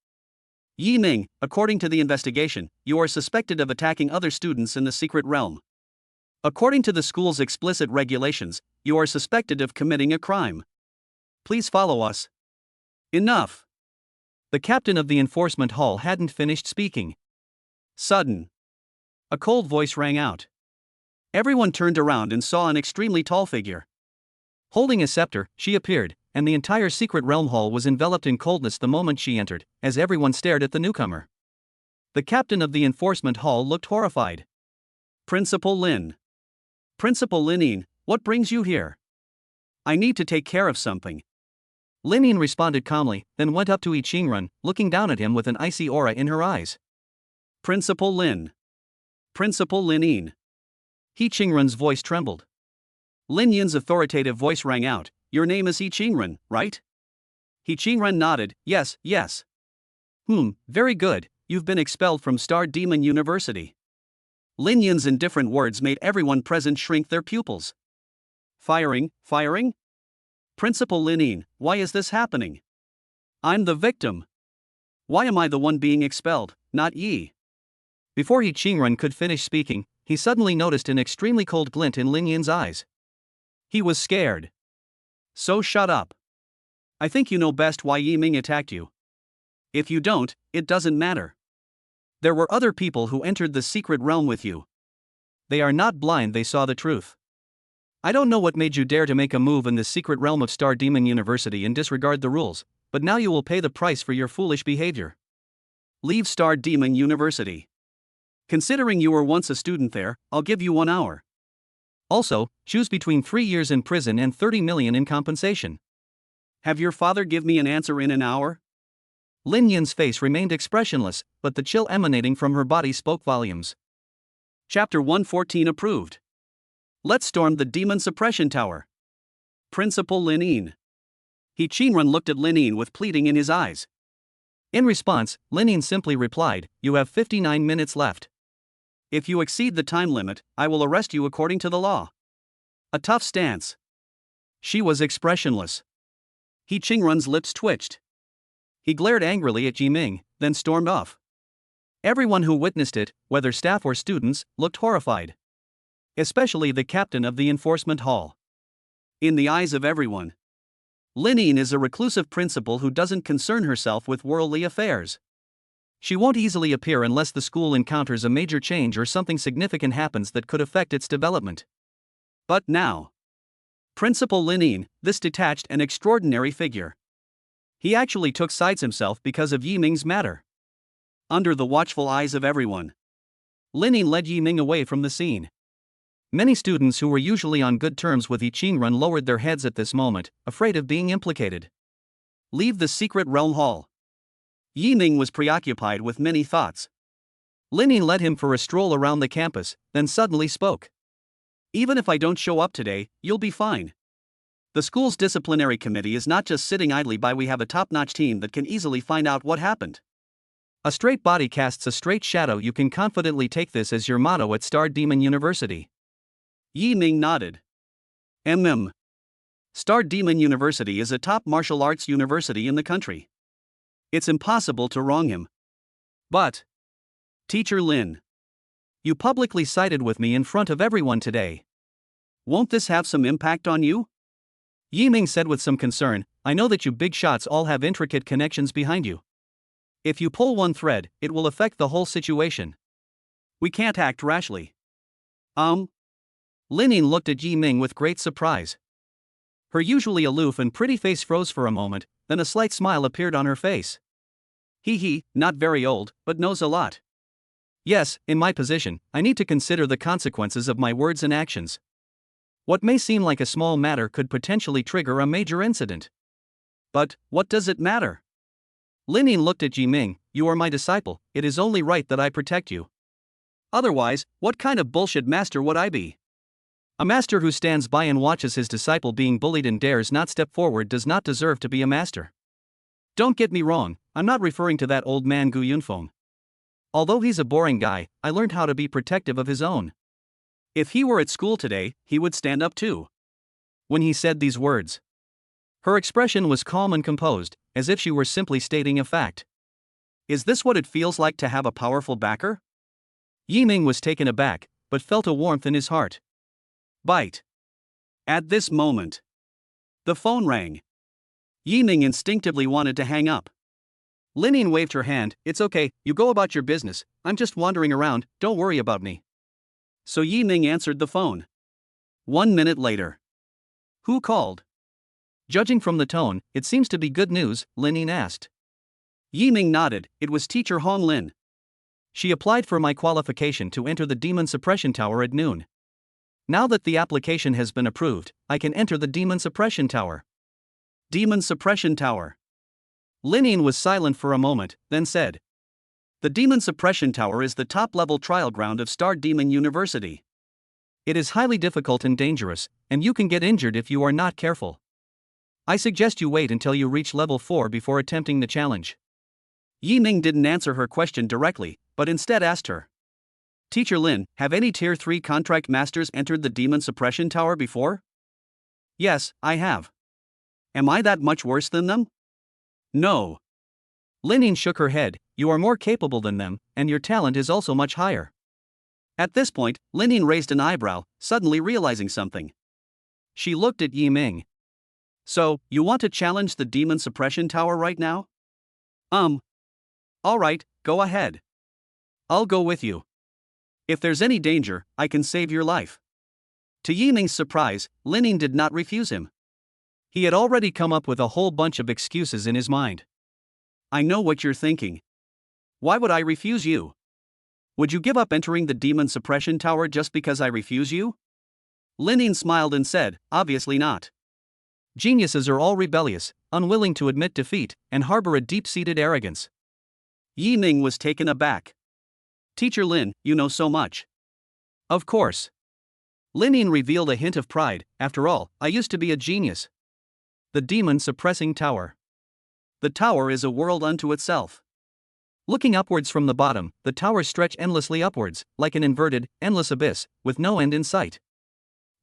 A: Yi Ming, according to the investigation, you are suspected of attacking other students in the secret realm. According to the school's explicit regulations, you are suspected of committing a crime. Please follow us. Enough. The captain of the enforcement hall hadn't finished speaking. Sudden. A cold voice rang out. Everyone turned around and saw an extremely tall figure. Holding a scepter, she appeared, and the entire secret realm hall was enveloped in coldness the moment she entered, as everyone stared at the newcomer. The captain of the enforcement hall looked horrified. Principal Lin. Principal Linin, what brings you here? I need to take care of something. Linin responded calmly, then went up to Yi Qingren, looking down at him with an icy aura in her eyes. Principal Lin. Principal Linin. Yi Qingren's voice trembled. Lin Yin's authoritative voice rang out, your name is Yi Qingren, right? Yi Qingren nodded, yes. Very good, you've been expelled from Star Demon University. Lin Yin's indifferent words made everyone present shrink their pupils. Firing? Principal Linin, why is this happening? I'm the victim. Why am I the one being expelled, not Yi? Before Yi Qingren could finish speaking, he suddenly noticed an extremely cold glint in Lin Yin's eyes. He was scared. So shut up. I think you know best why Yi Ming attacked you. If you don't, it doesn't matter. There were other people who entered the secret realm with you. They are not blind, they saw the truth. I don't know what made you dare to make a move in the secret realm of Star Demon University and disregard the rules, but now you will pay the price for your foolish behavior. Leave Star Demon University. Considering you were once a student there, I'll give you 1 hour. Also, choose between 3 years in prison and 30 million in compensation. Have your father give me an answer in an hour? Lin Yin's face remained expressionless, but the chill emanating from her body spoke volumes. Chapter 114 approved. Let's storm the Demon Suppression Tower. Principal Lin Yin. He Qingrun looked at Lin Yin with pleading in his eyes. In response, Lin Yin simply replied, "You have 59 minutes left. If you exceed the time limit, I will arrest you according to the law." A tough stance. She was expressionless. He Qingrun's lips twitched. He glared angrily at Yi Ming, then stormed off. Everyone who witnessed it, whether staff or students, looked horrified. Especially the captain of the enforcement hall. In the eyes of everyone, Lin Yin is a reclusive principal who doesn't concern herself with worldly affairs. She won't easily appear unless the school encounters a major change or something significant happens that could affect its development. But now, Principal Lin Yin, this detached and extraordinary figure. He actually took sides himself because of Yi Ming's matter. Under the watchful eyes of everyone, Lin Yin led Yi Ming away from the scene. Many students who were usually on good terms with Yi Qingrun lowered their heads at this moment, afraid of being implicated. Leave the secret realm hall. Yi Ming was preoccupied with many thoughts. Lin Yin led him for a stroll around the campus, then suddenly spoke. Even if I don't show up today, you'll be fine. The school's disciplinary committee is not just sitting idly by. We have a top-notch team that can easily find out what happened. A straight body casts a straight shadow. You can confidently take this as your motto at Star Demon University. Yi Ming nodded. Star Demon University is a top martial arts university in the country. It's impossible to wrong him. But, Teacher Lin, you publicly sided with me in front of everyone today. Won't this have some impact on you? Yi Ming said with some concern, I know that you big shots all have intricate connections behind you. If you pull one thread, it will affect the whole situation. We can't act rashly. Lin Yin looked at Yi Ming with great surprise. Her usually aloof and pretty face froze for a moment, then a slight smile appeared on her face. He, not very old, but knows a lot. Yes, in my position, I need to consider the consequences of my words and actions. What may seem like a small matter could potentially trigger a major incident. But, what does it matter? Lin Yin looked at Yi Ming, you are my disciple, it is only right that I protect you. Otherwise, what kind of bullshit master would I be? A master who stands by and watches his disciple being bullied and dares not step forward does not deserve to be a master. Don't get me wrong, I'm not referring to that old man Gu Yunfeng. Although he's a boring guy, I learned how to be protective of his own. If he were at school today, he would stand up too. When he said these words, her expression was calm and composed, as if she were simply stating a fact. Is this what it feels like to have a powerful backer? Yi Ming was taken aback, but felt a warmth in his heart. Bite. At this moment, the phone rang. Yi Ming instinctively wanted to hang up. Lin Yin waved her hand, it's okay, you go about your business, I'm just wandering around, don't worry about me. So Yi Ming answered the phone. 1 minute later. Who called? Judging from the tone, it seems to be good news, Lin Yin asked. Yi Ming nodded, it was teacher Hong Lin. She applied for my qualification to enter the Demon Suppression Tower at noon. Now that the application has been approved, I can enter the Demon Suppression Tower. Demon Suppression Tower. Lin Yin was silent for a moment, then said. The Demon Suppression Tower is the top-level trial ground of Star Demon University. It is highly difficult and dangerous, and you can get injured if you are not careful. I suggest you wait until you reach level 4 before attempting the challenge. Yi Ming didn't answer her question directly, but instead asked her. Teacher Lin, have any Tier 3 contract masters entered the Demon Suppression Tower before? Yes, I have. Am I that much worse than them? No. Lin Yin shook her head, you are more capable than them, and your talent is also much higher. At this point, Lin Yin raised an eyebrow, suddenly realizing something. She looked at Yi Ming. So, you want to challenge the demon suppression tower right now? Alright, go ahead. I'll go with you. If there's any danger, I can save your life. To Yiming's surprise, Lining did not refuse him. He had already come up with a whole bunch of excuses in his mind. I know what you're thinking. Why would I refuse you? Would you give up entering the demon suppression tower just because I refuse you? Lining smiled and said, obviously not. Geniuses are all rebellious, unwilling to admit defeat, and harbor a deep-seated arrogance. Yiming was taken aback. Teacher Lin, you know so much. Of course. Lining revealed a hint of pride. After all, I used to be a genius. The demon suppressing tower. The tower is a world unto itself. Looking upwards from the bottom, the towers stretch endlessly upwards, like an inverted, endless abyss, with no end in sight.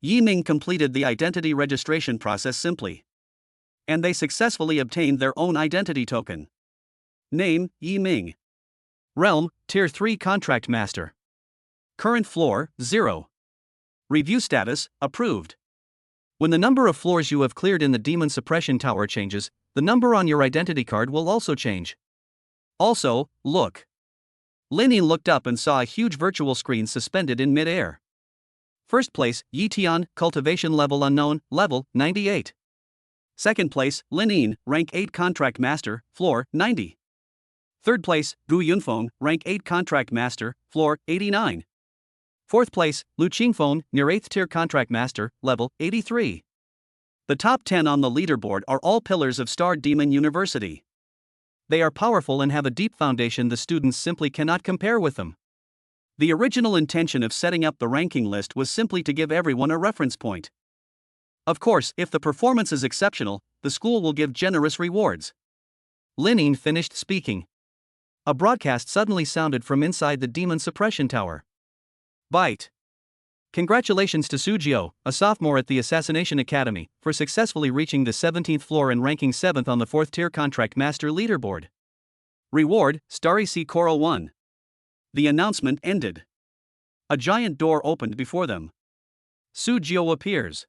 A: Yiming completed the identity registration process simply. And they successfully obtained their own identity token. Name, Yiming. Realm, Tier 3 Contract Master. Current floor, 0. Review status, approved. When the number of floors you have cleared in the demon suppression tower changes, the number on your identity card will also change. Also, look. Lining looked up and saw a huge virtual screen suspended in mid-air. First place, Yitian, cultivation level unknown, level 98. Second place, Lining, rank 8 contract master, floor 90. Third place, Gu Yunfeng, rank 8 contract master, floor 89. Fourth place, Lu Qingfeng, near 8th tier contract master, level 83. The top 10 on the leaderboard are all pillars of Star Demon University. They are powerful and have a deep foundation the students simply cannot compare with them. The original intention of setting up the ranking list was simply to give everyone a reference point. Of course, if the performance is exceptional, the school will give generous rewards. Lining finished speaking. A broadcast suddenly sounded from inside the demon suppression tower. Bite. Congratulations to Sujio, a sophomore at the Assassination Academy, for successfully reaching the 17th floor and ranking 7th on the 4th tier contract master leaderboard. Reward, Starry C. Coral 1. The announcement ended. A giant door opened before them. Sujio appears.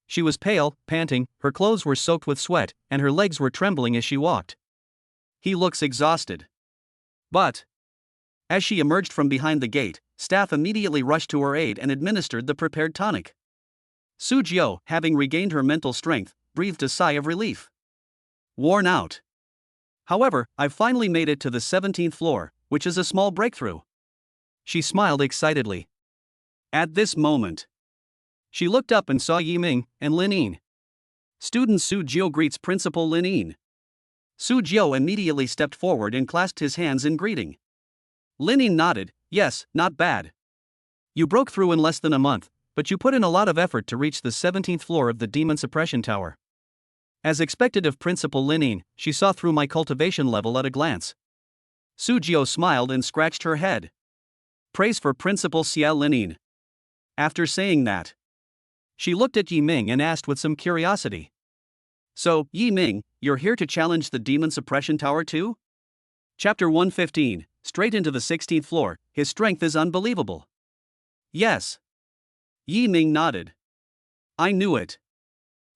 A: She was pale, panting, her clothes were soaked with sweat, and her legs were trembling as she walked. He looks exhausted. But, as she emerged from behind the gate, staff immediately rushed to her aid and administered the prepared tonic. Sujio, having regained her mental strength, breathed a sigh of relief. Worn out. However, I've finally made it to the 17th floor, which is a small breakthrough. She smiled excitedly. At this moment, she looked up and saw Yiming and Lining. Student Sujio greets Principal Lining. Sujio immediately stepped forward and clasped his hands in greeting. Lining nodded, yes, not bad. You broke through in less than a month, but you put in a lot of effort to reach the 17th floor of the demon suppression tower. As expected of Principal Lining, she saw through my cultivation level at a glance. Sujio smiled and scratched her head. Praise for Principal Xia Lining. After saying that, she looked at Yiming and asked with some curiosity. So, Yiming, you're here to challenge the demon suppression tower too? Chapter 115, straight into the 16th floor, his strength is unbelievable. Yes. Yiming nodded. I knew it.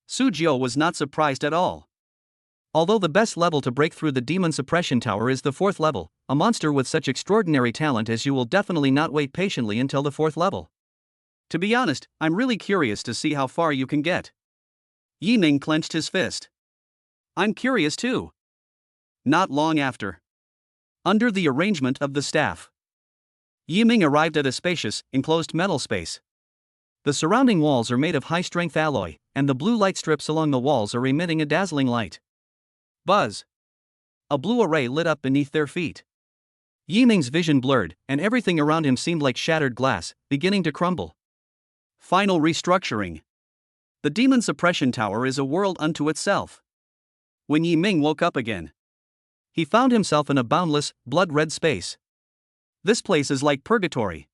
A: Sujio was not surprised at all. Although the best level to break through the demon suppression tower is the 4th level, a monster with such extraordinary talent as you will definitely not wait patiently until the 4th level. To be honest, I'm really curious to see how far you can get. Yiming clenched his fist. I'm curious too. Not long after. Under the arrangement of the staff, Yiming arrived at a spacious, enclosed metal space. The surrounding walls are made of high-strength alloy, and the blue light strips along the walls are emitting a dazzling light. Buzz! A blue array lit up beneath their feet. Yiming's vision blurred, and everything around him seemed like shattered glass, beginning to crumble. Final restructuring. The demon suppression tower is a world unto itself. When Yiming woke up again, he found himself in a boundless, blood-red space. This place is like purgatory.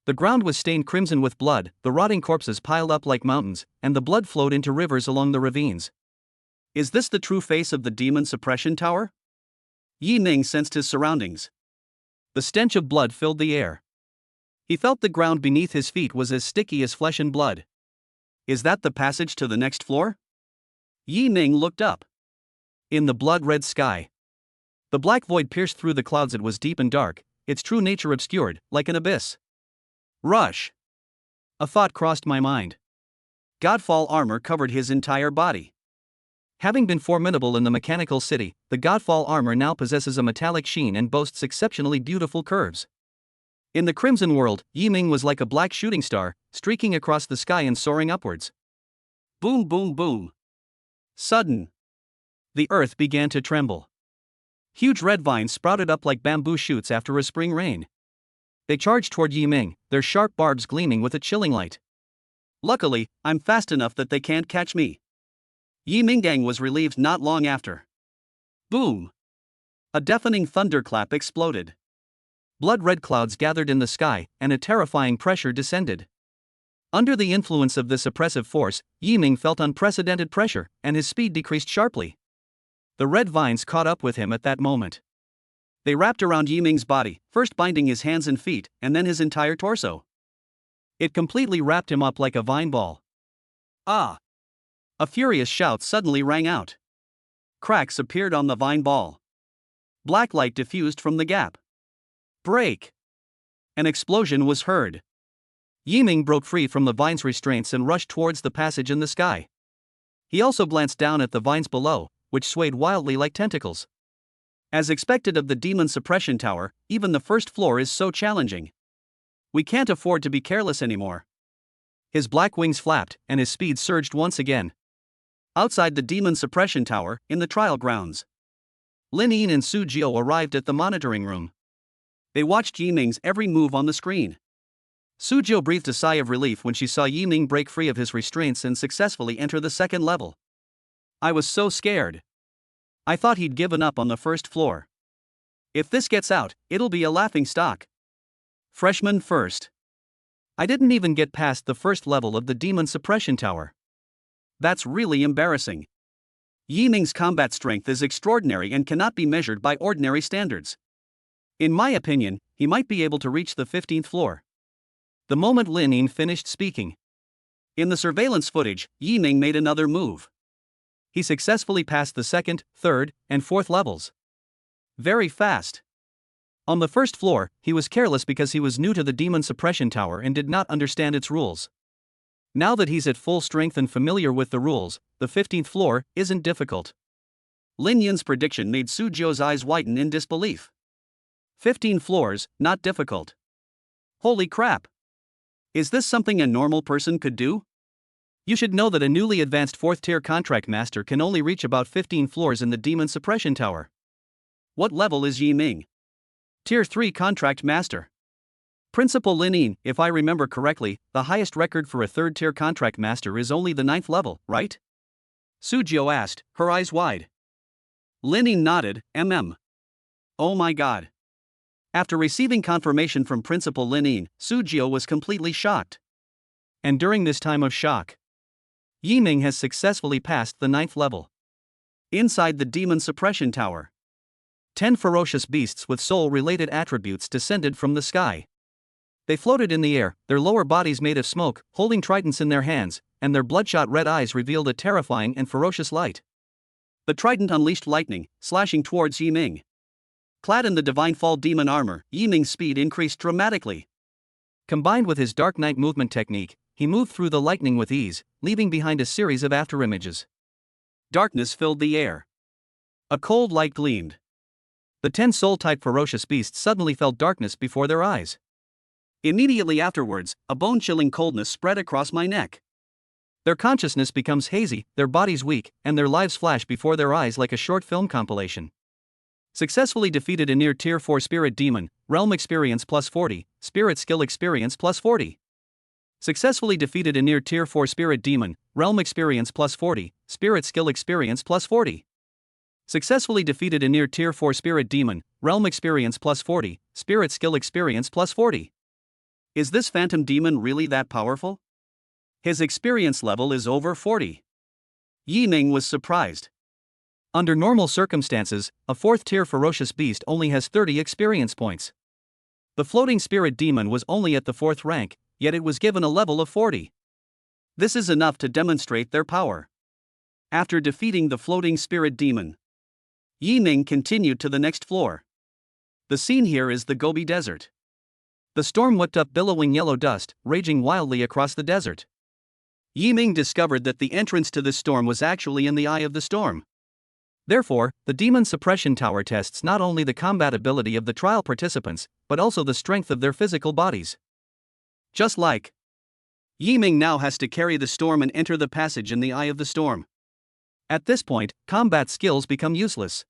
A: The ground was stained crimson with blood, the rotting corpses piled up like mountains, and the blood flowed into rivers along the ravines. Is this the true face of the demon suppression tower? Yiming sensed his surroundings. The stench of blood filled the air. He felt the ground beneath his feet was as sticky as flesh and blood. Is that the passage to the next floor? Yi Ming looked up. In the blood-red sky, the black void pierced through the clouds. It was deep and dark, its true nature obscured, like an abyss. Rush! A thought crossed my mind. Godfall armor covered his entire body. Having been formidable in the mechanical city, the Godfall armor now possesses a metallic sheen and boasts exceptionally beautiful curves. In the Crimson World, Yi Ming was like a black shooting star, streaking across the sky and soaring upwards. Boom, boom, boom. Sudden. The earth began to tremble. Huge red vines sprouted up like bamboo shoots after a spring rain. They charged toward Yi Ming, their sharp barbs gleaming with a chilling light. Luckily, I'm fast enough that they can't catch me. Yi Minggang was relieved not long after. Boom! A deafening thunderclap exploded. Blood-red clouds gathered in the sky, and a terrifying pressure descended. Under the influence of this oppressive force, Yi Ming felt unprecedented pressure, and his speed decreased sharply. The red vines caught up with him at that moment. They wrapped around Yi Ming's body, first binding his hands and feet, and then his entire torso. It completely wrapped him up like a vine ball. Ah! A furious shout suddenly rang out. Cracks appeared on the vine ball. Black light diffused from the gap. Break! An explosion was heard. Yi Ming broke free from the vine's restraints and rushed towards the passage in the sky. He also glanced down at the vines below, which swayed wildly like tentacles. As expected of the demon suppression tower, even the first floor is so challenging. We can't afford to be careless anymore. His black wings flapped, and his speed surged once again. Outside the demon suppression tower, in the trial grounds, Lin Yin and Su Jiao arrived at the monitoring room. They watched Yi Ming's every move on the screen. Su Jiao breathed a sigh of relief when she saw Yi Ming break free of his restraints and successfully enter the second level. I was so scared. I thought he'd given up on the first floor. If this gets out, it'll be a laughing stock. Freshman first. I didn't even get past the first level of the demon suppression tower. That's really embarrassing. Yi Ming's combat strength is extraordinary and cannot be measured by ordinary standards. In my opinion, he might be able to reach the 15th floor. The moment Lin Yin finished speaking. In the surveillance footage, Yi Ming made another move. He successfully passed the second, third, and fourth levels. Very fast. On the first floor, he was careless because he was new to the demon suppression tower and did not understand its rules. Now that he's at full strength and familiar with the rules, the 15th floor isn't difficult. Lin Yin's prediction made Su Jiao's eyes widen in disbelief. 15 floors, not difficult. Holy crap! Is this something a normal person could do? You should know that a newly advanced 4th tier contract master can only reach about 15 floors in the demon suppression tower. What level is Yi Ming? Tier 3 contract master. Principal Lin Yin, if I remember correctly, the highest record for a 3rd tier contract master is only the 9th level, right? Su Jiao asked, her eyes wide. Lin Yin nodded, Oh my god. After receiving confirmation from Principal Lin Yin, Su Jiao was completely shocked. And during this time of shock, Yi Ming has successfully passed the 9th level. Inside the demon suppression tower, 10 ferocious beasts with soul-related attributes descended from the sky. They floated in the air, their lower bodies made of smoke, holding tridents in their hands, and their bloodshot red eyes revealed a terrifying and ferocious light. The trident unleashed lightning, slashing towards Yi Ming. Clad in the divine fall demon armor, Yi Ming's speed increased dramatically. Combined with his dark night movement technique, he moved through the lightning with ease, leaving behind a series of afterimages. Darkness filled the air. A cold light gleamed. The 10 soul-type ferocious beasts suddenly felt darkness before their eyes. Immediately afterwards, a bone-chilling coldness spread across my neck. Their consciousness becomes hazy, their bodies weak, and their lives flash before their eyes like a short film compilation. Successfully defeated a near Tier 4 Spirit Demon, Realm Experience plus 40, Spirit Skill Experience plus 40. Successfully defeated a near Tier 4 Spirit Demon, Realm Experience plus 40, Spirit Skill Experience plus 40. Successfully defeated a near Tier 4 Spirit Demon, Realm Experience plus 40, Spirit Skill Experience plus 40. Is this Phantom Demon really that powerful? His experience level is over 40. Yi Ming was surprised. Under normal circumstances, a 4th tier ferocious beast only has 30 experience points. The floating spirit demon was only at the 4th rank, yet it was given a level of 40. This is enough to demonstrate their power. After defeating the floating spirit demon, Yi Ming continued to the next floor. The scene here is the Gobi Desert. The storm whipped up billowing yellow dust, raging wildly across the desert. Yi Ming discovered that the entrance to this storm was actually in the eye of the storm. Therefore, the demon suppression tower tests not only the combat ability of the trial participants, but also the strength of their physical bodies. Just like Yi Ming now has to carry the storm and enter the passage in the eye of the storm. At this point, combat skills become useless.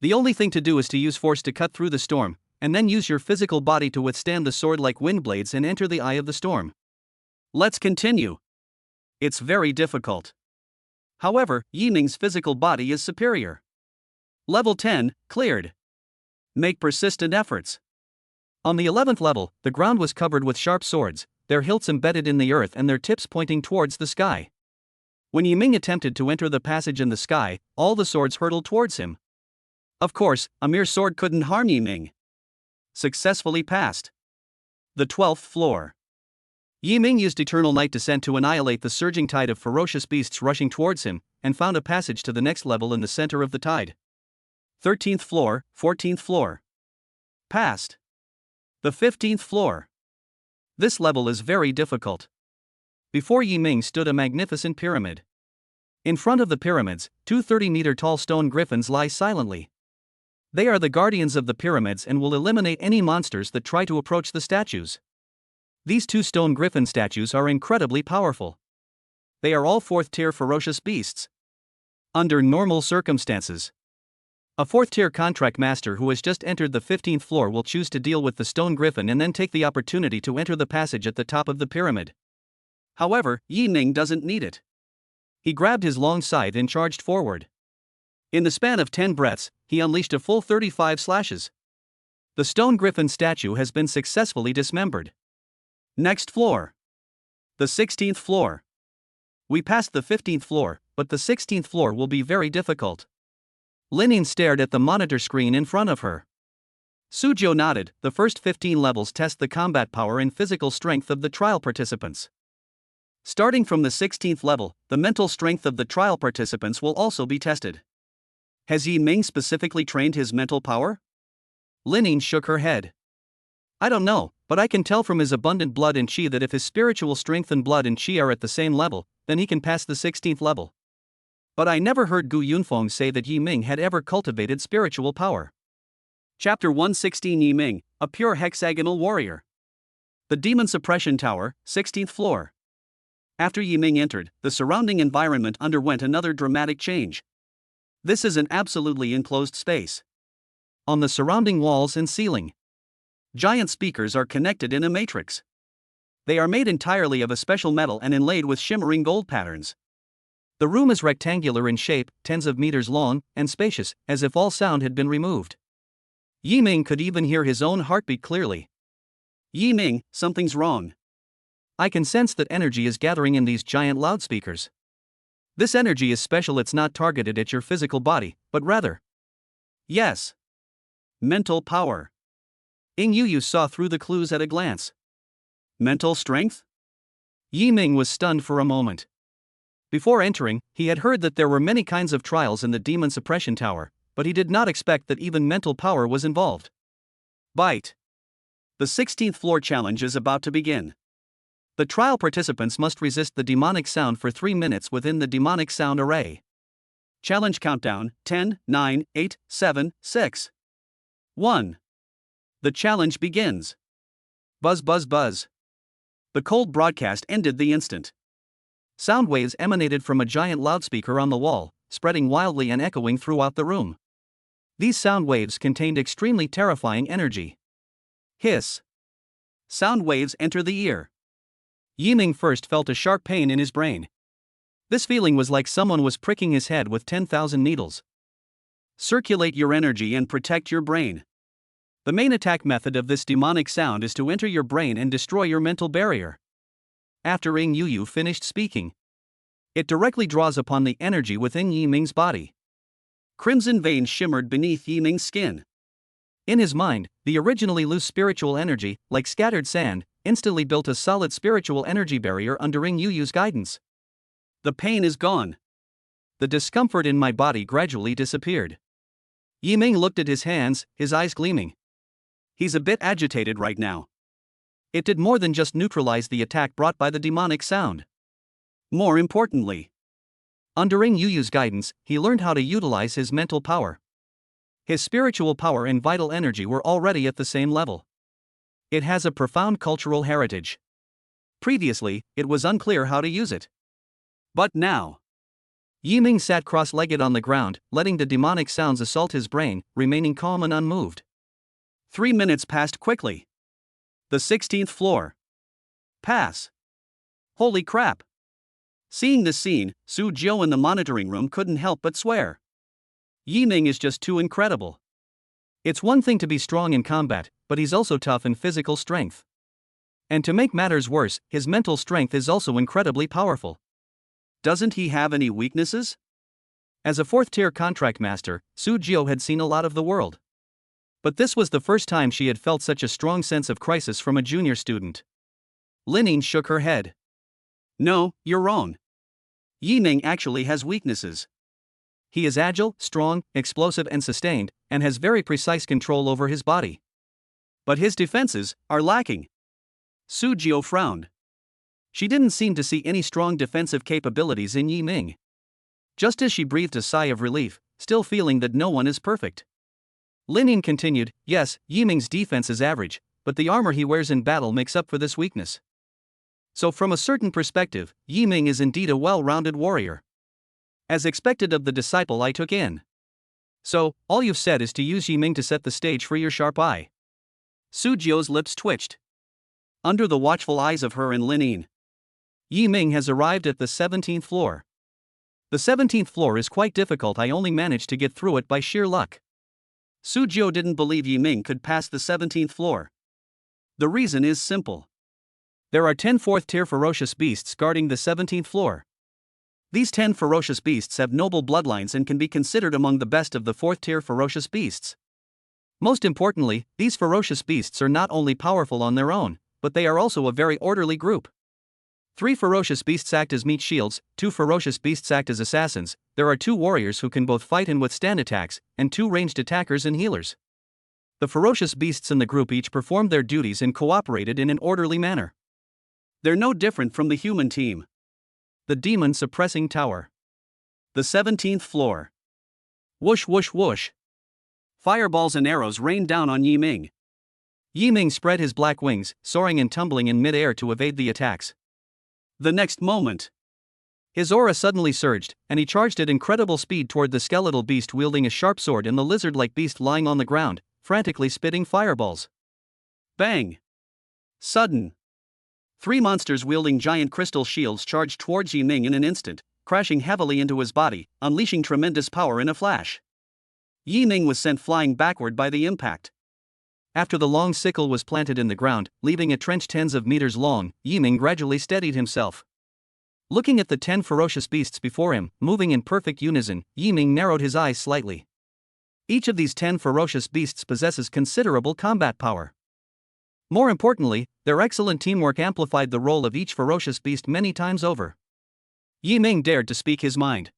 A: The only thing to do is to use force to cut through the storm, and then use your physical body to withstand the sword like wind blades and enter the eye of the storm. Let's continue. It's very difficult. However, Yi Ming's physical body is superior. Level 10, cleared. Make persistent efforts. On the 11th level, the ground was covered with sharp swords, their hilts embedded in the earth and their tips pointing towards the sky. When Yi Ming attempted to enter the passage in the sky, all the swords hurtled towards him. Of course, a mere sword couldn't harm Yi Ming. Successfully passed. The 12th floor. Yi Ming used Eternal Night Descent to annihilate the surging tide of ferocious beasts rushing towards him, and found a passage to the next level in the center of the tide. 13th floor, 14th floor. Passed. The 15th floor. This level is very difficult. Before Yi Ming stood a magnificent pyramid. In front of the pyramids, two 30-meter-tall stone griffins lie silently. They are the guardians of the pyramids and will eliminate any monsters that try to approach the statues. These two stone griffin statues are incredibly powerful. They are all 4th-tier ferocious beasts. Under normal circumstances, a 4th-tier contract master who has just entered the 15th floor will choose to deal with the stone griffin and then take the opportunity to enter the passage at the top of the pyramid. However, Yi Ming doesn't need it. He grabbed his long scythe and charged forward. In the span of 10 breaths, he unleashed a full 35 slashes. The stone griffin statue has been successfully dismembered. Next floor. The 16th floor. We passed the 15th floor, but the 16th floor will be very difficult. Linin stared at the monitor screen in front of her. Suzhou nodded. The first 15 levels test the combat power and physical strength of the trial participants. Starting from the 16th level, the mental strength of the trial participants will also be tested. Has Yi Ming specifically trained his mental power? Linin shook her head. I don't know, but I can tell from his abundant blood and chi that if his spiritual strength and blood and chi are at the same level, then he can pass the 16th level. But I never heard Gu Yunfeng say that Yi Ming had ever cultivated spiritual power. Chapter 116 Yi Ming, a pure hexagonal warrior. The Demon Suppression Tower, 16th floor. After Yi Ming entered, the surrounding environment underwent another dramatic change. This is an absolutely enclosed space. On the surrounding walls and ceiling, giant speakers are connected in a matrix. They are made entirely of a special metal and inlaid with shimmering gold patterns. The room is rectangular in shape, tens of meters long, and spacious, as if all sound had been removed. Yi Ming could even hear his own heartbeat clearly. Yi Ming, something's wrong. I can sense that energy is gathering in these giant loudspeakers. This energy is special. It's not targeted at your physical body, but rather. Yes. Mental power. Ing Yu saw through the clues at a glance. Mental strength? Yi Ming was stunned for a moment. Before entering, he had heard that there were many kinds of trials in the Demon Suppression Tower, but he did not expect that even mental power was involved. Bite. The 16th floor challenge is about to begin. The trial participants must resist the demonic sound for 3 minutes within the demonic sound array. Challenge countdown: 10, 9, 8, 7, 6, 1. The challenge begins. Buzz, buzz, buzz. The cold broadcast ended the instant. Sound waves emanated from a giant loudspeaker on the wall, spreading wildly and echoing throughout the room. These sound waves contained extremely terrifying energy. Hiss. Sound waves enter the ear. Yi Ming first felt a sharp pain in his brain. This feeling was like someone was pricking his head with 10,000 needles. Circulate your energy and protect your brain. The main attack method of this demonic sound is to enter your brain and destroy your mental barrier. After Ing Yu finished speaking, it directly draws upon the energy within Yi Ming's body. Crimson veins shimmered beneath Yi Ming's skin. In his mind, the originally loose spiritual energy, like scattered sand, instantly built a solid spiritual energy barrier under Ing Yu's guidance. The pain is gone. The discomfort in my body gradually disappeared. Yiming looked at his hands, his eyes gleaming. He's a bit agitated right now. It did more than just neutralize the attack brought by the demonic sound. More importantly, under Ing Yuyu's guidance, he learned how to utilize his mental power. His spiritual power and vital energy were already at the same level. It has a profound cultural heritage. Previously, it was unclear how to use it. But now, Yiming sat cross-legged on the ground, letting the demonic sounds assault his brain, remaining calm and unmoved. 3 minutes passed quickly. The 16th floor. Pass. Holy crap. Seeing this scene, Su Jiu in the monitoring room couldn't help but swear. Yiming is just too incredible. It's one thing to be strong in combat, but he's also tough in physical strength. And to make matters worse, his mental strength is also incredibly powerful. Doesn't he have any weaknesses? As a 4th-tier contract master, Su Jiu had seen a lot of the world. But this was the first time she had felt such a strong sense of crisis from a junior student. Linin shook her head. No, you're wrong. Yiming actually has weaknesses. He is agile, strong, explosive and sustained, and has very precise control over his body. But his defenses are lacking. Su Jiu frowned. She didn't seem to see any strong defensive capabilities in Yiming. Just as she breathed a sigh of relief, still feeling that no one is perfect. Linin continued, yes, Yiming's defense is average, but the armor he wears in battle makes up for this weakness. So from a certain perspective, Yiming is indeed a well-rounded warrior. As expected of the disciple I took in. So, all you've said is to use Yiming to set the stage for your sharp eye. Su Jiu's lips twitched. Under the watchful eyes of her and Linin, Yiming has arrived at the 17th floor. The 17th floor is quite difficult. I only managed to get through it by sheer luck. Su Jiu didn't believe Yiming could pass the 17th floor. The reason is simple. There are 10 4th-tier ferocious beasts guarding the 17th floor. These 10 ferocious beasts have noble bloodlines and can be considered among the best of the 4th-tier ferocious beasts. Most importantly, these ferocious beasts are not only powerful on their own, but they are also a very orderly group. 3 ferocious beasts act as meat shields, 2 ferocious beasts act as assassins, there are 2 warriors who can both fight and withstand attacks, and 2 ranged attackers and healers. The ferocious beasts in the group each performed their duties and cooperated in an orderly manner. They're no different from the human team. The demon suppressing tower. The 17th floor. Whoosh whoosh whoosh. Fireballs and arrows rained down on Yiming. Yiming spread his black wings, soaring and tumbling in mid-air to evade the attacks. The next moment, his aura suddenly surged, and he charged at incredible speed toward the skeletal beast wielding a sharp sword and the lizard-like beast lying on the ground, frantically spitting fireballs. Bang! Sudden. 3 monsters wielding giant crystal shields charged towards Yiming in an instant, crashing heavily into his body, unleashing tremendous power in a flash. Yiming was sent flying backward by the impact. After the long sickle was planted in the ground, leaving a trench tens of meters long, Yiming gradually steadied himself. Looking at the 10 ferocious beasts before him, moving in perfect unison, Yiming narrowed his eyes slightly. Each of these 10 ferocious beasts possesses considerable combat power. More importantly, their excellent teamwork amplified the role of each ferocious beast many times over. Yiming dared to speak his mind.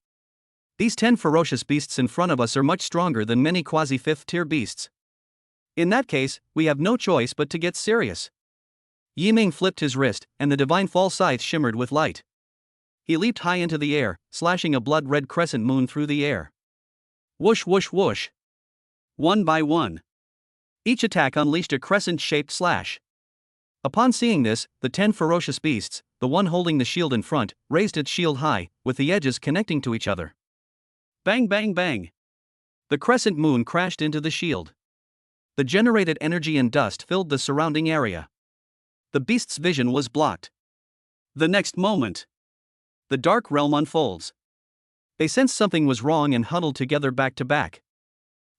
A: These 10 ferocious beasts in front of us are much stronger than many quasi-5th-tier beasts. In that case, we have no choice but to get serious. Yiming flipped his wrist, and the divine fall scythe shimmered with light. He leaped high into the air, slashing a blood-red crescent moon through the air. Whoosh whoosh whoosh. One by one, each attack unleashed a crescent-shaped slash. Upon seeing this, the 10 ferocious beasts, the one holding the shield in front, raised its shield high, with the edges connecting to each other. Bang bang bang. The crescent moon crashed into the shield. The generated energy and dust filled the surrounding area. The beast's vision was blocked. The next moment, the dark realm unfolds. They sensed something was wrong and huddled together back to back.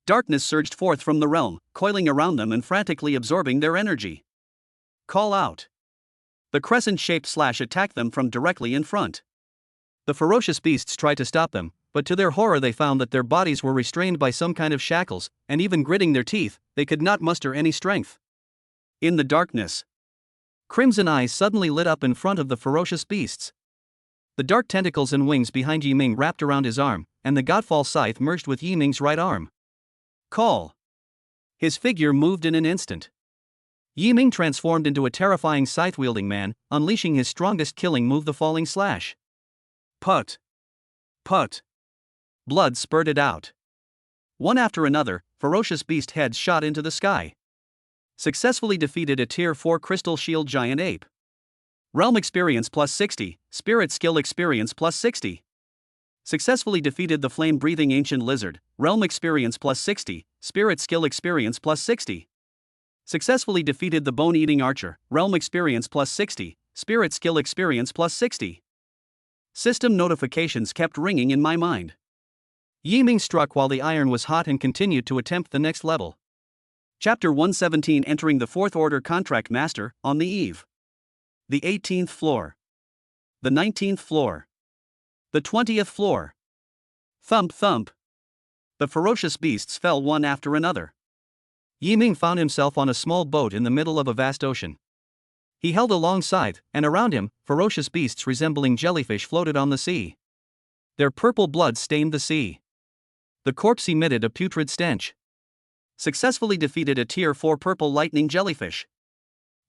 A: Darkness surged forth from the realm, coiling around them and frantically absorbing their energy. Call out. The crescent-shaped slash attacked them from directly in front. The ferocious beasts tried to stop them, but to their horror they found that their bodies were restrained by some kind of shackles, and even gritting their teeth, they could not muster any strength. In the darkness, crimson eyes suddenly lit up in front of the ferocious beasts. The dark tentacles and wings behind Yi Ming wrapped around his arm, and the godfall scythe merged with Yi Ming's right arm. Call. His figure moved in an instant. Yi Ming transformed into a terrifying scythe-wielding man, unleashing his strongest killing move, the falling slash. Put. Put. Blood spurted out. One after another, ferocious beast heads shot into the sky. Successfully defeated a Tier 4 Crystal Shield Giant Ape. Realm Experience plus 60, Spirit Skill Experience plus 60. Successfully defeated the Flame-Breathing Ancient Lizard, Realm Experience plus 60, Spirit Skill Experience plus 60. Successfully defeated the Bone-Eating Archer, Realm Experience plus 60, Spirit Skill Experience plus 60. System notifications kept ringing in my mind. Yi Ming struck while the iron was hot and continued to attempt the next level. Chapter 117, entering the 4th Order Contract Master, on the eve. The 18th floor. The 19th floor. The 20th floor. Thump thump. The ferocious beasts fell one after another. Yi Ming found himself on a small boat in the middle of a vast ocean. He held a long scythe, and around him, ferocious beasts resembling jellyfish floated on the sea. Their purple blood stained the sea. The corpse emitted a putrid stench. Successfully defeated a Tier 4 Purple Lightning Jellyfish.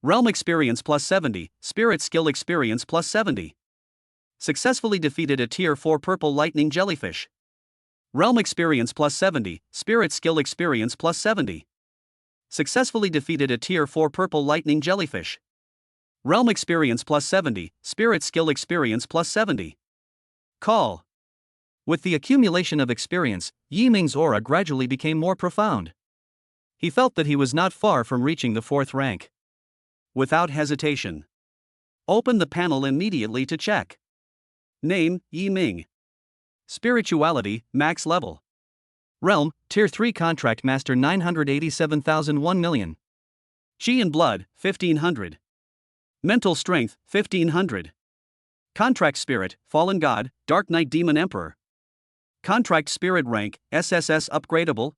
A: Realm Experience plus 70, Spirit Skill Experience plus 70. Successfully defeated a Tier 4 Purple Lightning Jellyfish. Realm Experience plus 70, Spirit Skill Experience plus 70. Successfully defeated a Tier 4 Purple Lightning Jellyfish. Realm Experience plus 70, Spirit Skill Experience plus 70. Call. With the accumulation of experience, Yi Ming's aura gradually became more profound. He felt that he was not far from reaching the 4th rank. Without hesitation. Open the panel immediately to check. Name, Yi Ming. Spirituality, max level. Realm, Tier 3 Contract Master 987,001 million. Chi and Blood, 1500. Mental Strength, 1500. Contract Spirit, Fallen God, Dark Knight Demon Emperor. Contract Spirit Rank, SSS Upgradable.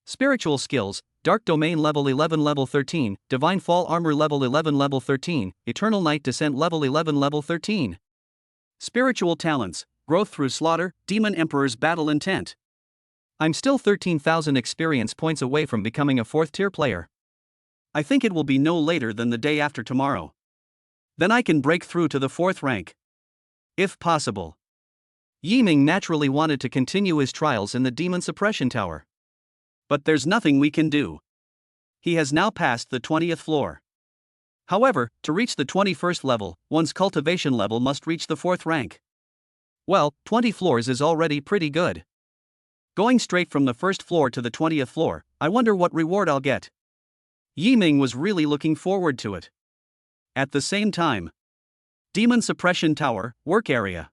A: Spiritual Skills, Dark Domain Level 11 Level 13, Divine Fall Armor Level 11 Level 13, Eternal Night Descent Level 11 Level 13. Spiritual Talents, Growth Through Slaughter, Demon Emperor's Battle Intent. I'm still 13,000 experience points away from becoming a 4th tier player. I think it will be no later than the day after tomorrow. Then I can break through to the 4th rank. If possible. Yi Ming naturally wanted to continue his trials in the Demon Suppression Tower. But there's nothing we can do. He has now passed the 20th floor. However, to reach the 21st level, one's cultivation level must reach the 4th rank. Well, 20 floors is already pretty good. Going straight from the 1st floor to the 20th floor, I wonder what reward I'll get. Yi Ming was really looking forward to it. At the same time, Demon Suppression Tower, Work Area.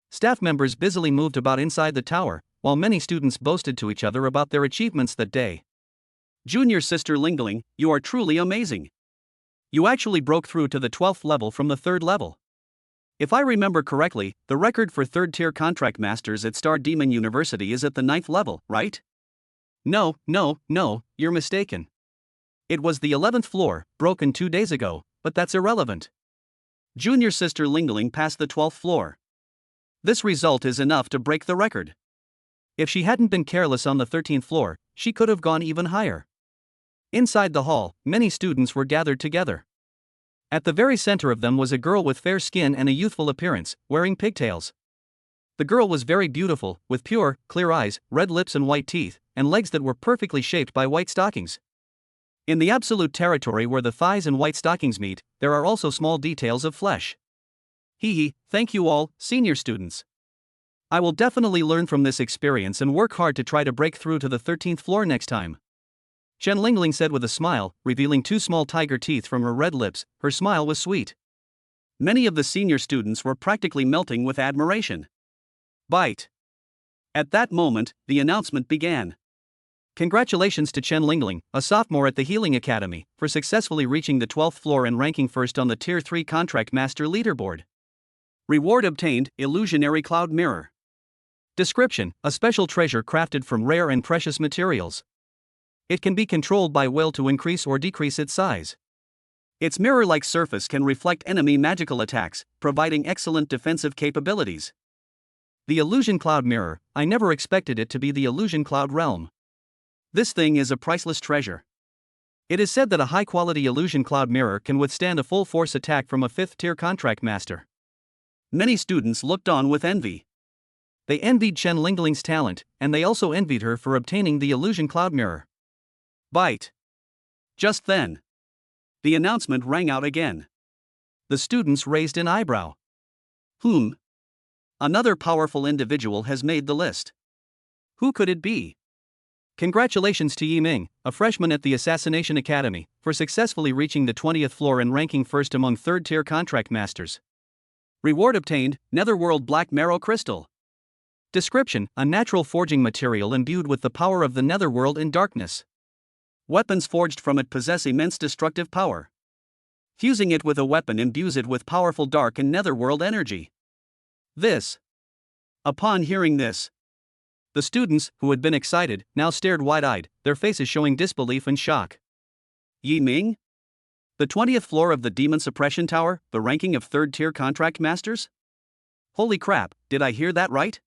A: Staff members busily moved about inside the tower, while many students boasted to each other about their achievements that day. Junior Sister Lingling, you are truly amazing. You actually broke through to the 12th level from the 3rd level. If I remember correctly, the record for 3rd tier contract masters at Star Demon University is at the 9th level, right? No, you're mistaken. It was the 11th floor, broken 2 days ago, but that's irrelevant. Junior Sister Lingling passed the 12th floor. This result is enough to break the record. If she hadn't been careless on the 13th floor, she could have gone even higher. Inside the hall, many students were gathered together. At the very center of them was a girl with fair skin and a youthful appearance, wearing pigtails. The girl was very beautiful, with pure, clear eyes, red lips and white teeth, and legs that were perfectly shaped by white stockings. In the absolute territory where the thighs and white stockings meet, there are also small details of flesh. Thank you all, senior students. I will definitely learn from this experience and work hard to try to break through to the 13th floor next time. Chen Lingling said with a smile, revealing 2 small tiger teeth from her red lips. Her smile was sweet. Many of the senior students were practically melting with admiration. Bite. At that moment, the announcement began. Congratulations to Chen Lingling, a sophomore at the Healing Academy, for successfully reaching the 12th floor and ranking first on the Tier 3 Contract Master leaderboard. Reward obtained, Illusionary Cloud Mirror. Description: a special treasure crafted from rare and precious materials. It can be controlled by will to increase or decrease its size. Its mirror-like surface can reflect enemy magical attacks, providing excellent defensive capabilities. The Illusion Cloud Mirror, I never expected it to be the Illusion Cloud realm. This thing is a priceless treasure. It is said that a high-quality Illusion Cloud Mirror can withstand a full-force attack from a 5th-tier contract master. Many students looked on with envy. They envied Chen Lingling's talent, and they also envied her for obtaining the Illusion Cloud Mirror. Bite. Just then, the announcement rang out again. The students raised an eyebrow. Another powerful individual has made the list. Who could it be? Congratulations to Yi Ming, a freshman at the Assassination Academy, for successfully reaching the 20th floor and ranking first among 3rd-tier contract masters. Reward obtained, Netherworld Black Marrow Crystal. Description: a natural forging material imbued with the power of the Netherworld in darkness. Weapons forged from it possess immense destructive power. Fusing it with a weapon imbues it with powerful dark and Netherworld energy. Upon hearing this, the students, who had been excited, now stared wide-eyed, their faces showing disbelief and shock. Yi Ming? The 20th floor of the Demon Suppression Tower, the ranking of 3rd-tier contract masters? Holy crap, did I hear that right?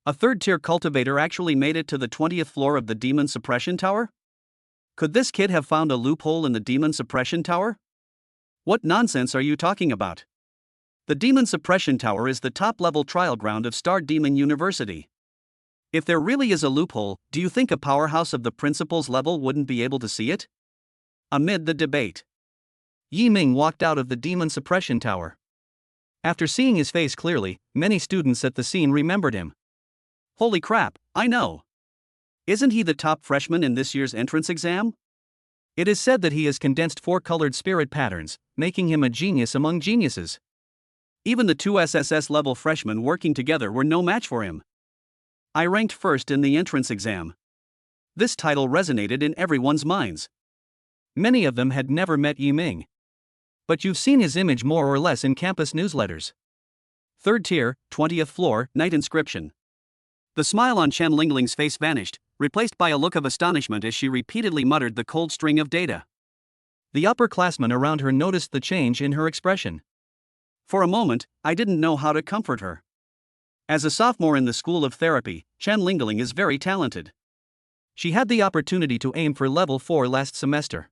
A: A 3rd-tier cultivator actually made it to the 20th floor of the Demon Suppression Tower? Could this kid have found a loophole in the Demon Suppression Tower? What nonsense are you talking about? The Demon Suppression Tower is the top-level trial ground of Star Demon University. If there really is a loophole, do you think a powerhouse of the principal's level wouldn't be able to see it? Amid the debate, Yi Ming walked out of the Demon Suppression Tower. After seeing his face clearly, many students at the scene remembered him. Holy crap, I know. Isn't he the top freshman in this year's entrance exam? It is said that he has condensed 4 colored spirit patterns, making him a genius among geniuses. Even the 2 SSS level freshmen working together were no match for him. I ranked first in the entrance exam. This title resonated in everyone's minds. Many of them had never met Yi Ming. But you've seen his image more or less in campus newsletters. 3rd tier, 20th floor, night inscription. The smile on Chen Lingling's face vanished, replaced by a look of astonishment as she repeatedly muttered the cold string of data. The upperclassmen around her noticed the change in her expression. For a moment, I didn't know how to comfort her. As a sophomore in the School of Therapy, Chen Lingling is very talented. She had the opportunity to aim for level 4 last semester.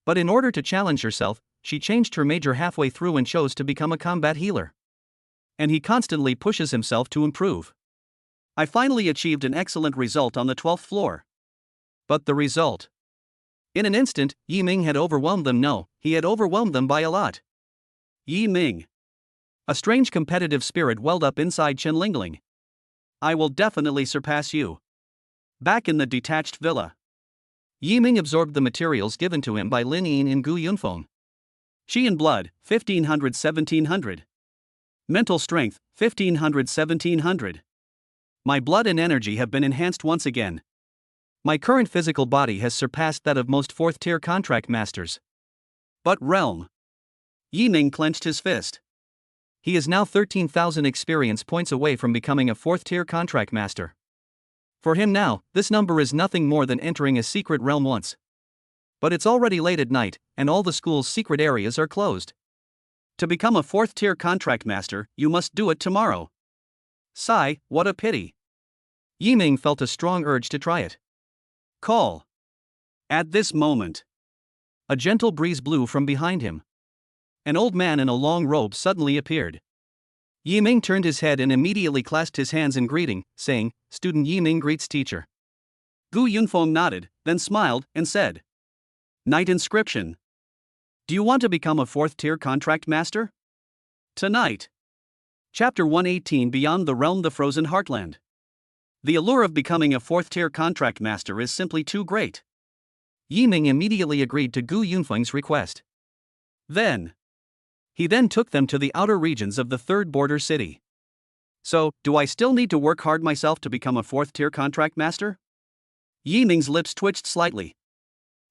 A: But in order to challenge herself, she changed her major halfway through and chose to become a combat healer. And he constantly pushes himself to improve. I finally achieved an excellent result on the 12th floor. But the result? In an instant, Yi Ming had overwhelmed them. No, he had overwhelmed them by a lot. Yi Ming. A strange competitive spirit welled up inside Chen Lingling. I will definitely surpass you. Back in the detached villa, Yi Ming absorbed the materials given to him by Lin Yin and Gu Yunfeng. Qi and blood, 1500-1700. Mental strength, 1500-1700. My blood and energy have been enhanced once again. My current physical body has surpassed that of most 4th-tier contract masters. But realm. Yi Ming clenched his fist. He is now 13,000 experience points away from becoming a 4th-tier contract master. For him now, this number is nothing more than entering a secret realm once. But it's already late at night, and all the school's secret areas are closed. To become a 4th-tier contract master, you must do it tomorrow. Sigh, what a pity. Yi Ming felt a strong urge to try it. Call. At this moment, a gentle breeze blew from behind him. An old man in a long robe suddenly appeared. Yi Ming turned his head and immediately clasped his hands in greeting, saying, "Student Yi Ming greets teacher." Gu Yunfeng nodded, then smiled, and said, "Night inscription. Do you want to become a 4th-tier contract master?" Tonight. Chapter 118 Beyond the Realm, the Frozen Heartland. The allure of becoming a 4th-tier contract master is simply too great. Yi Ming immediately agreed to Gu Yunfeng's request. He then took them to the outer regions of the 3rd border city. So, do I still need to work hard myself to become a 4th-tier contract master? Yi Ming's lips twitched slightly.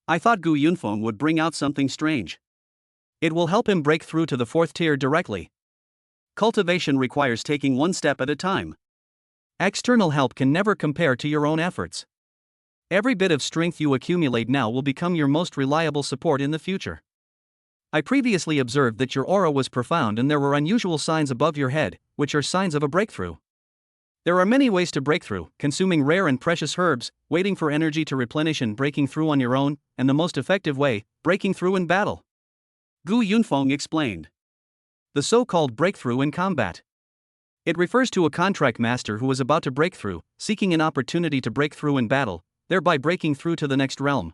A: I thought Gu Yunfeng would bring out something strange. It will help him break through to the 4th tier directly. Cultivation requires taking one step at a time. External help can never compare to your own efforts. Every bit of strength you accumulate now will become your most reliable support in the future. I previously observed that your aura was profound and there were unusual signs above your head, which are signs of a breakthrough. There are many ways to break through: consuming rare and precious herbs, waiting for energy to replenish, and breaking through on your own, and the most effective way, breaking through in battle. Gu Yunfeng explained. The so-called breakthrough in combat. It refers to a contract master who is about to break through, seeking an opportunity to break through in battle, thereby breaking through to the next realm.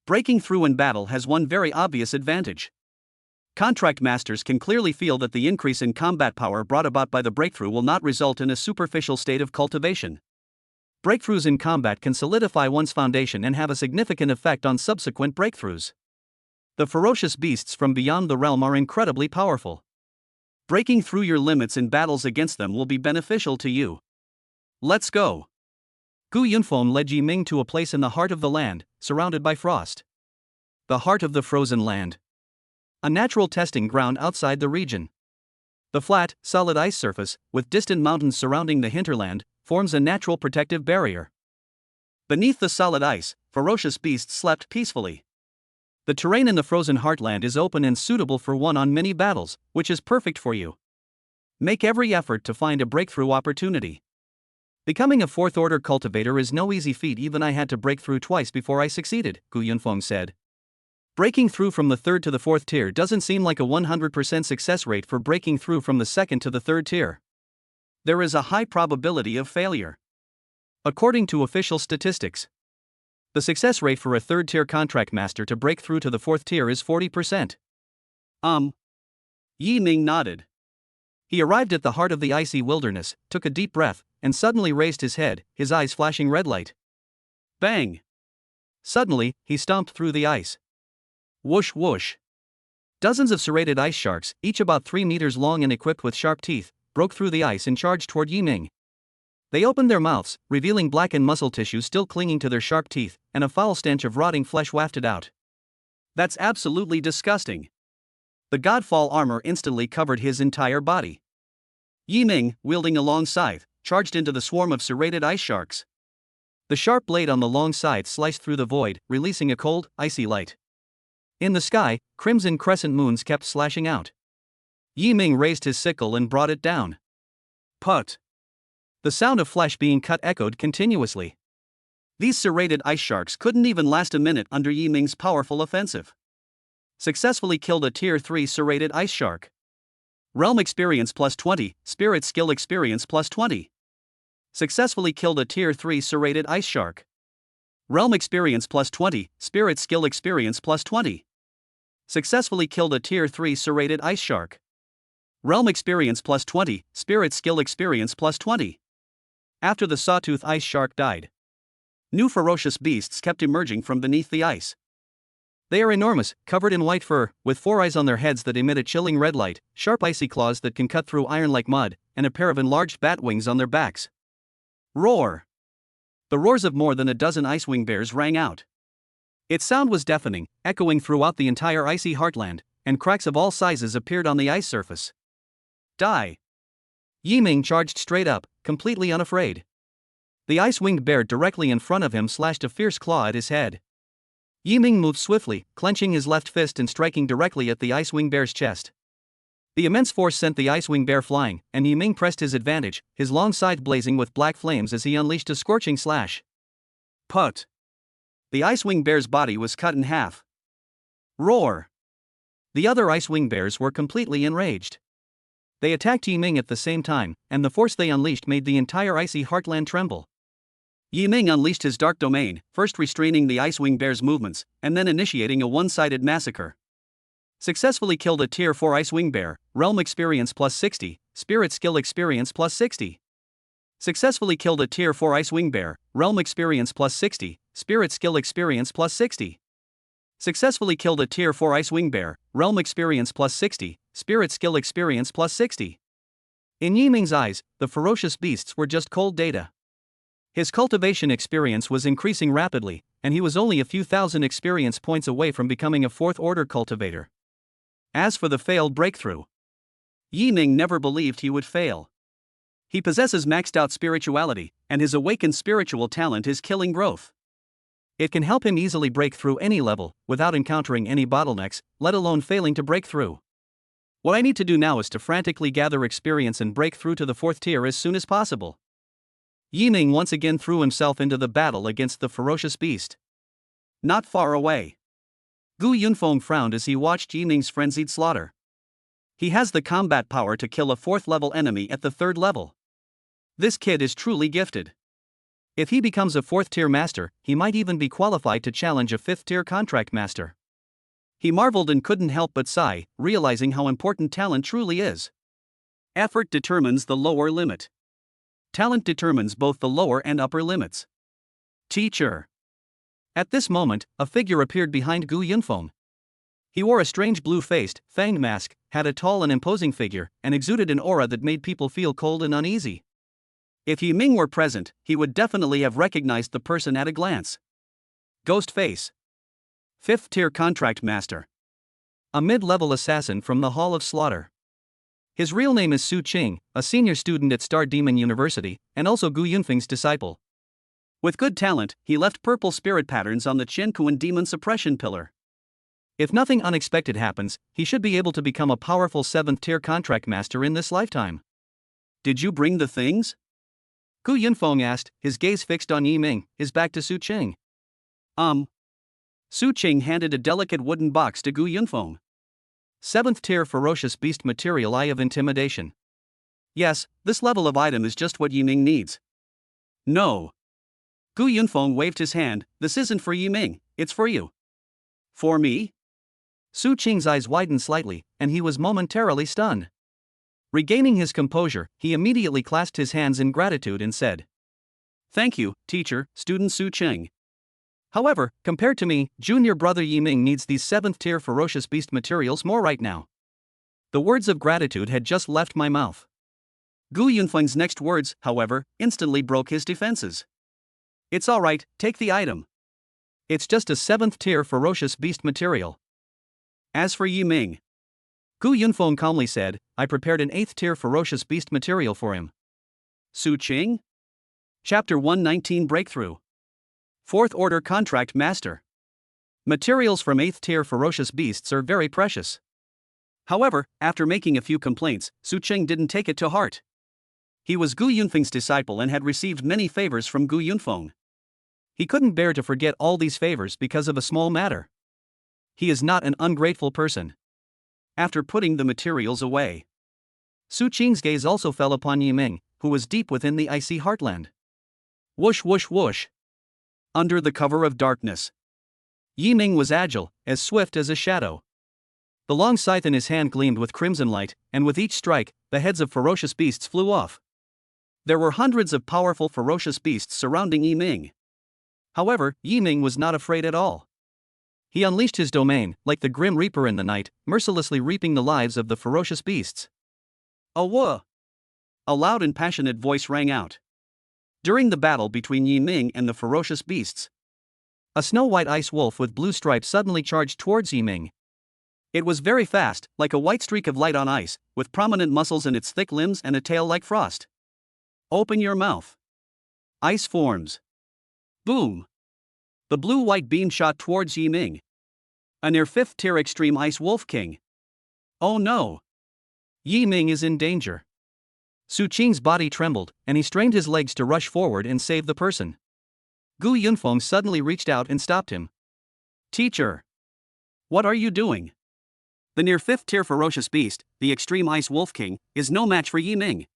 A: Breaking through in battle has one very obvious advantage. Contract masters can clearly feel that the increase in combat power brought about by the breakthrough will not result in a superficial state of cultivation. Breakthroughs in combat can solidify one's foundation and have a significant effect on subsequent breakthroughs. The ferocious beasts from beyond the realm are incredibly powerful. Breaking through your limits in battles against them will be beneficial to you. Let's go. Gu Yunfeng led Yi Ming to a place in the heart of the land, surrounded by frost. The heart of the frozen land. A natural testing ground outside the region. The flat, solid ice surface, with distant mountains surrounding the hinterland, forms a natural protective barrier. Beneath the solid ice, ferocious beasts slept peacefully. The terrain in the frozen heartland is open and suitable for one-on-many battles, which is perfect for you. Make every effort to find a breakthrough opportunity. Becoming a fourth-order cultivator is no easy feat. Even I had to break through twice before I succeeded, Gu Yunfeng said. Breaking through from the third to the fourth tier doesn't seem like a 100% success rate for breaking through from the second to the third tier. There is a high probability of failure. According to official statistics, the success rate for a third-tier contract master to break through to the fourth tier is 40%. Yi Ming nodded. He arrived at the heart of the icy wilderness, took a deep breath, and suddenly raised his head, his eyes flashing red light. Bang! Suddenly, he stomped through the ice. Whoosh whoosh. Dozens of serrated ice sharks, each about 3 meters long and equipped with sharp teeth, broke through the ice and charged toward Yi Ming. They opened their mouths, revealing blackened muscle tissue still clinging to their sharp teeth, and a foul stench of rotting flesh wafted out. That's absolutely disgusting. The godfall armor instantly covered his entire body. Yi Ming, wielding a long scythe, charged into the swarm of serrated ice sharks. The sharp blade on the long scythe sliced through the void, releasing a cold, icy light. In the sky, crimson crescent moons kept slashing out. Yi Ming raised his sickle and brought it down. Put! The sound of flesh being cut echoed continuously. These serrated ice sharks couldn't even last a minute under Yi Ming's powerful offensive. Successfully killed a Tier 3 serrated ice shark. Realm experience plus 20, spirit skill experience plus 20. Successfully killed a Tier 3 serrated ice shark. Realm experience plus 20, spirit skill experience plus 20. Successfully killed a Tier 3 serrated ice shark. Realm experience plus 20, spirit skill experience plus 20. After the sawtooth ice shark died, new ferocious beasts kept emerging from beneath the ice. They are enormous, covered in white fur, with 4 eyes on their heads that emit a chilling red light, sharp icy claws that can cut through iron like mud, and a pair of enlarged bat wings on their backs. Roar! The roars of more than a dozen ice-wing bears rang out. Its sound was deafening, echoing throughout the entire icy heartland, and cracks of all sizes appeared on the ice surface. Die! Yi Ming charged straight up, completely unafraid. The ice-winged bear directly in front of him slashed a fierce claw at his head. Yi Ming moved swiftly, clenching his left fist and striking directly at the ice-winged bear's chest. The immense force sent the ice-winged bear flying, and Yi Ming pressed his advantage, his long scythe blazing with black flames as he unleashed a scorching slash. Put! The ice-winged bear's body was cut in half. Roar! The other ice-winged bears were completely enraged. They attacked Yi Ming at the same time, and the force they unleashed made the entire icy heartland tremble. Yi Ming unleashed his dark domain, first restraining the ice-winged bear's movements, and then initiating a one-sided massacre. Successfully killed a Tier 4 ice-winged bear, realm experience plus 60, spirit skill experience plus 60. Successfully killed a Tier 4 ice-winged bear, realm experience plus 60, spirit skill experience plus 60. Successfully killed a Tier 4 ice-winged bear, realm experience plus 60, spirit skill experience plus 60. In Yi Ming's eyes, the ferocious beasts were just cold data. His cultivation experience was increasing rapidly, and he was only a few thousand experience points away from becoming a fourth-order cultivator. As for the failed breakthrough, Yi Ming never believed he would fail. He possesses maxed-out spirituality, and his awakened spiritual talent is killing growth. It can help him easily break through any level, without encountering any bottlenecks, let alone failing to break through. What I need to do now is to frantically gather experience and break through to the 4th tier as soon as possible. Yiming once again threw himself into the battle against the ferocious beast. Not far away. Gu Yunfeng frowned as he watched Yiming's frenzied slaughter. He has the combat power to kill a 4th level enemy at the 3rd level. This kid is truly gifted. If he becomes a 4th tier master, he might even be qualified to challenge a 5th tier contract master. He marveled and couldn't help but sigh, realizing how important talent truly is. Effort determines the lower limit. Talent determines both the lower and upper limits. Teacher. At this moment, a figure appeared behind Gu Yunfeng. He wore a strange blue-faced, fanged mask, had a tall and imposing figure, and exuded an aura that made people feel cold and uneasy. If Yiming were present, he would definitely have recognized the person at a glance. Ghost Face. 5th tier contract master. A mid-level assassin from the Hall of Slaughter. His real name is Su Qing, a senior student at Star Demon University, and also Gu Yunfeng's disciple. With good talent, he left purple spirit patterns on the Qianquan demon suppression pillar. If nothing unexpected happens, he should be able to become a powerful 7th tier contract master in this lifetime. Did you bring the things? Gu Yunfeng asked, his gaze fixed on Yiming, his back to Su Qing. Su Qing handed a delicate wooden box to Gu Yunfeng. 7th tier ferocious beast material, Eye of Intimidation. Yes, this level of item is just what Yiming needs. No. Gu Yunfeng waved his hand, this isn't for Yiming, it's for you. For me? Su Qing's eyes widened slightly, and he was momentarily stunned. Regaining his composure, he immediately clasped his hands in gratitude and said, Thank you, teacher, student Su Qing. However, compared to me, junior brother Yiming needs these 7th tier ferocious beast materials more right now. The words of gratitude had just left my mouth. Gu Yunfeng's next words, however, instantly broke his defenses. It's alright, take the item. It's just a 7th tier ferocious beast material. As for Yiming, Gu Yunfeng calmly said, I prepared an 8th tier ferocious beast material for him. Su Qing? Chapter 119 Breakthrough. 4th Order Contract Master. Materials from 8th tier ferocious beasts are very precious. However, after making a few complaints, Su Qing didn't take it to heart. He was Gu Yunfeng's disciple and had received many favors from Gu Yunfeng. He couldn't bear to forget all these favors because of a small matter. He is not an ungrateful person. After putting the materials away, Su Qing's gaze also fell upon Yiming, who was deep within the icy heartland. Whoosh whoosh whoosh. Under the cover of darkness, Yiming was agile, as swift as a shadow. The long scythe in his hand gleamed with crimson light, and with each strike, the heads of ferocious beasts flew off. There were hundreds of powerful ferocious beasts surrounding Yiming. However, Yiming was not afraid at all. He unleashed his domain, like the grim reaper in the night, mercilessly reaping the lives of the ferocious beasts. Awah! A loud and passionate voice rang out. During the battle between Yiming and the ferocious beasts, a snow-white ice wolf with blue stripes suddenly charged towards Yiming. It was very fast, like a white streak of light on ice, with prominent muscles in its thick limbs and a tail like frost. Open your mouth. Ice forms. Boom! The blue-white beam shot towards Yiming. A near 5th tier extreme ice wolf king. Oh no! Yiming is in danger. Su Qing's body trembled, and he strained his legs to rush forward and save the person. Gu Yunfeng suddenly reached out and stopped him. Teacher! What are you doing? The near 5th tier ferocious beast, the extreme ice wolf king, is no match for Yiming.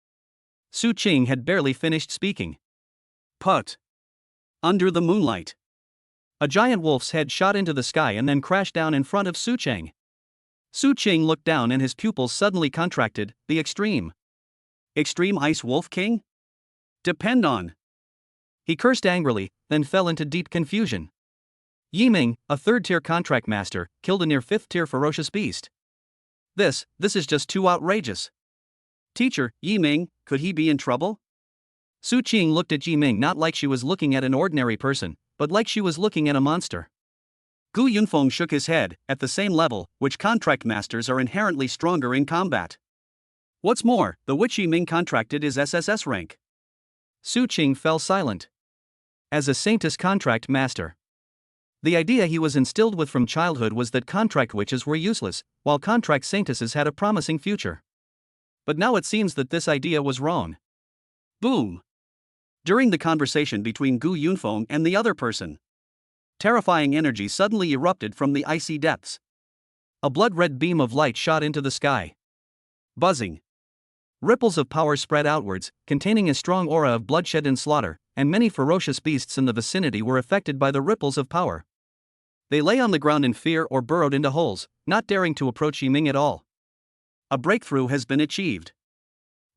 A: Su Qing had barely finished speaking. Put! Under the moonlight, a giant wolf's head shot into the sky and then crashed down in front of Su Qing. Su Qing looked down and his pupils suddenly contracted. The extreme Ice Wolf King? Depend on. He cursed angrily, then fell into deep confusion. Yiming, a 3rd tier contract master, killed a near 5th tier ferocious beast. This is just too outrageous. Teacher, Yiming, could he be in trouble? Su Qing looked at Yiming not like she was looking at an ordinary person, but like she was looking at a monster. Gu Yunfeng shook his head, at the same level, which contract masters are inherently stronger in combat. What's more, the which Yiming contracted is SSS rank. Su Qing fell silent. As a saintess contract master, The idea he was instilled with from childhood was that contract witches were useless, while contract saintesses had a promising future. But now it seems that this idea was wrong. Boom! During the conversation between Gu Yunfeng and the other person, terrifying energy suddenly erupted from the icy depths. A blood-red beam of light shot into the sky. Buzzing. Ripples of power spread outwards, containing a strong aura of bloodshed and slaughter, and many ferocious beasts in the vicinity were affected by the ripples of power. They lay on the ground in fear or burrowed into holes, not daring to approach Yiming at all. A breakthrough has been achieved.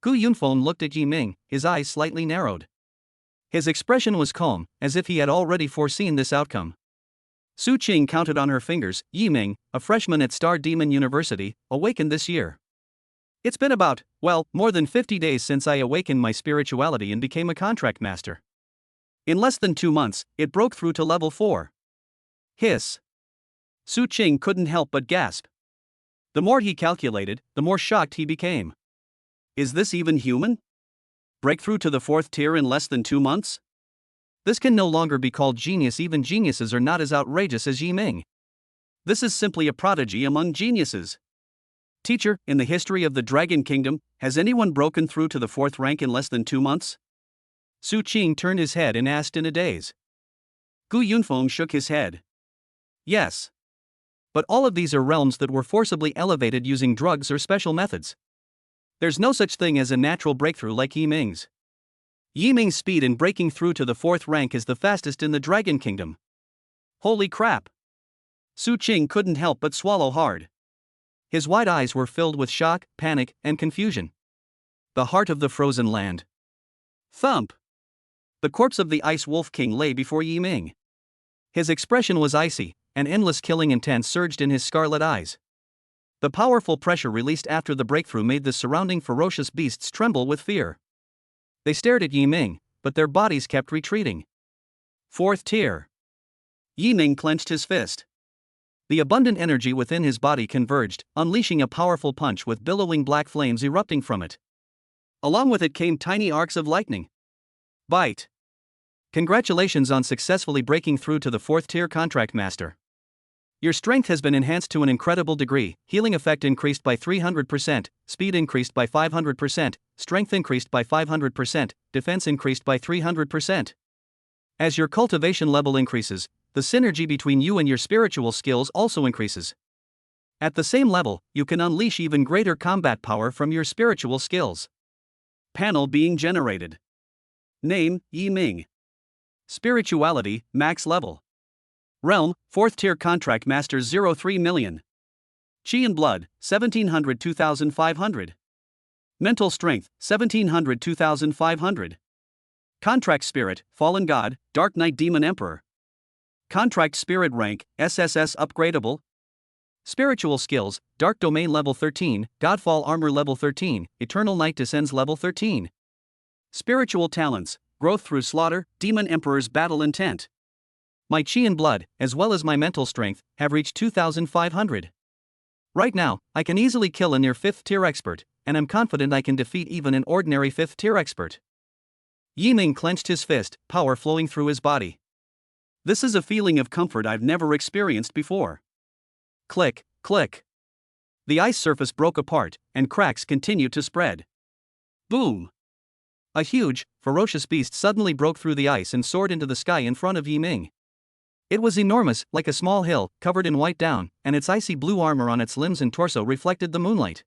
A: Gu Yunfeng looked at Yiming, his eyes slightly narrowed. His expression was calm, as if he had already foreseen this outcome. Su Qing counted on her fingers. Yiming, a freshman at Star Demon University, awakened this year. It's been about, more than 50 days since I awakened my spirituality and became a contract master. In less than 2 months, it broke through to level 4. Hiss. Su Qing couldn't help but gasp. The more he calculated, the more shocked he became. Is this even human? Breakthrough to the 4th tier in less than 2 months? This can no longer be called genius. Even geniuses are not as outrageous as Yiming. This is simply a prodigy among geniuses. Teacher, in the history of the Dragon Kingdom, has anyone broken through to the 4th rank in less than 2 months? Su Qing turned his head and asked in a daze. Gu Yunfeng shook his head. Yes. But all of these are realms that were forcibly elevated using drugs or special methods. There's no such thing as a natural breakthrough like Yiming's. Yiming's speed in breaking through to the 4th rank is the fastest in the Dragon Kingdom. Holy crap! Su Qing couldn't help but swallow hard. His wide eyes were filled with shock, panic, and confusion. The heart of the frozen land. Thump! The corpse of the Ice Wolf King lay before Yiming. His expression was icy, and endless killing intent surged in his scarlet eyes. The powerful pressure released after the breakthrough made the surrounding ferocious beasts tremble with fear. They stared at Yiming, but their bodies kept retreating. 4th tier. Yiming clenched his fist. The abundant energy within his body converged, unleashing a powerful punch with billowing black flames erupting from it. Along with it came tiny arcs of lightning. Bite. Congratulations on successfully breaking through to the 4th tier contract master. Your strength has been enhanced to an incredible degree, healing effect increased by 300%, speed increased by 500%, strength increased by 500%, defense increased by 300%. As your cultivation level increases, the synergy between you and your spiritual skills also increases. At the same level, you can unleash even greater combat power from your spiritual skills. Panel being generated. Name, Yiming. Spirituality, max level. Realm, 4th tier contract master 03 million. Chi and blood, 1700 2500. Mental strength, 1700 2500. Contract spirit, fallen god, dark knight demon emperor. Contract spirit rank, SSS upgradable. Spiritual skills, dark domain level 13, godfall armor level 13, eternal night descends level 13. Spiritual talents, growth through slaughter, demon emperor's battle intent. My chi and blood, as well as my mental strength, have reached 2500. Right now, I can easily kill a near 5th tier expert, and I'm confident I can defeat even an ordinary 5th tier expert. Yiming clenched his fist, power flowing through his body. This is a feeling of comfort I've never experienced before. Click, click. The ice surface broke apart, and cracks continued to spread. Boom! A huge, ferocious beast suddenly broke through the ice and soared into the sky in front of Yiming. It was enormous, like a small hill, covered in white down, and its icy blue armor on its limbs and torso reflected the moonlight.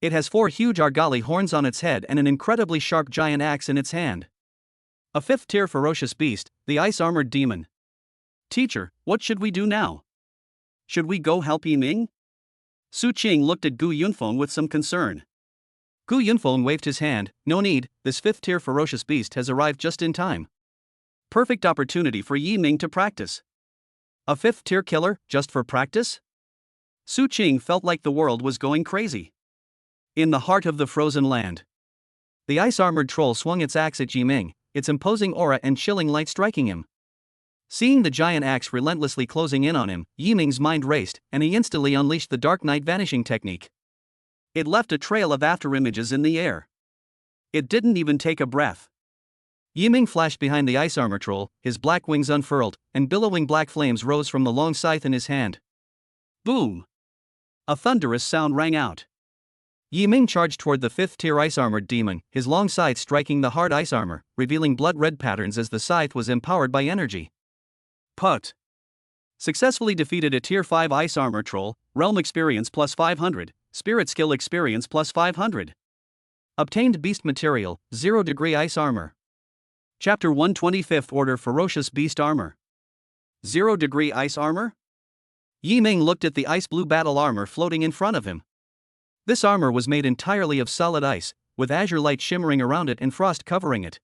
A: It has 4 huge argali horns on its head and an incredibly sharp giant axe in its hand. A 5th tier ferocious beast, the ice-armored demon. Teacher, what should we do now? Should we go help Yiming? Su Qing looked at Gu Yunfeng with some concern. Gu Yunfeng waved his hand. No need, this 5th tier ferocious beast has arrived just in time. Perfect opportunity for Yiming to practice. A 5th tier killer, just for practice? Su Qing felt like the world was going crazy. In the heart of the frozen land, the ice-armored troll swung its axe at Yiming, its imposing aura and chilling light striking him. Seeing the giant axe relentlessly closing in on him, Yiming's mind raced, and he instantly unleashed the Dark Knight vanishing technique. It left a trail of afterimages in the air. It didn't even take a breath. Yi Ming flashed behind the ice armor troll, his black wings unfurled, and billowing black flames rose from the long scythe in his hand. Boom! A thunderous sound rang out. Yi Ming charged toward the 5th-tier ice-armored demon, his long scythe striking the hard ice armor, revealing blood-red patterns as the scythe was empowered by energy. Put. Successfully defeated a Tier 5 ice armor troll, realm experience plus 500, spirit skill experience plus 500. Obtained beast material, 0 degree ice armor. Chapter 125th Order Ferocious Beast Armor. 0 degree ice armor? Yi Ming looked at the ice blue battle armor floating in front of him. This armor was made entirely of solid ice, with azure light shimmering around it and frost covering it.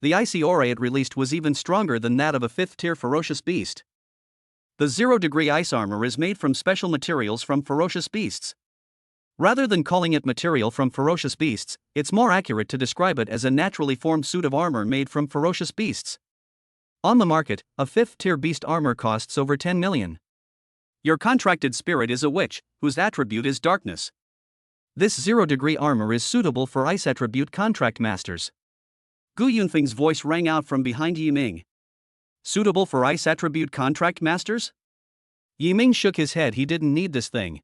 A: The icy aura it released was even stronger than that of a 5th-tier ferocious beast. The 0 degree ice armor is made from special materials from ferocious beasts. Rather than calling it material from ferocious beasts, it's more accurate to describe it as a naturally formed suit of armor made from ferocious beasts. On the market, a 5th-tier beast armor costs over 10 million. Your contracted spirit is a witch, whose attribute is darkness. This 0 degree armor is suitable for ice attribute contract masters. Gu Yunfeng's voice rang out from behind Yi Ming. Suitable for ice attribute contract masters? Yi Ming shook his head. He didn't need this thing.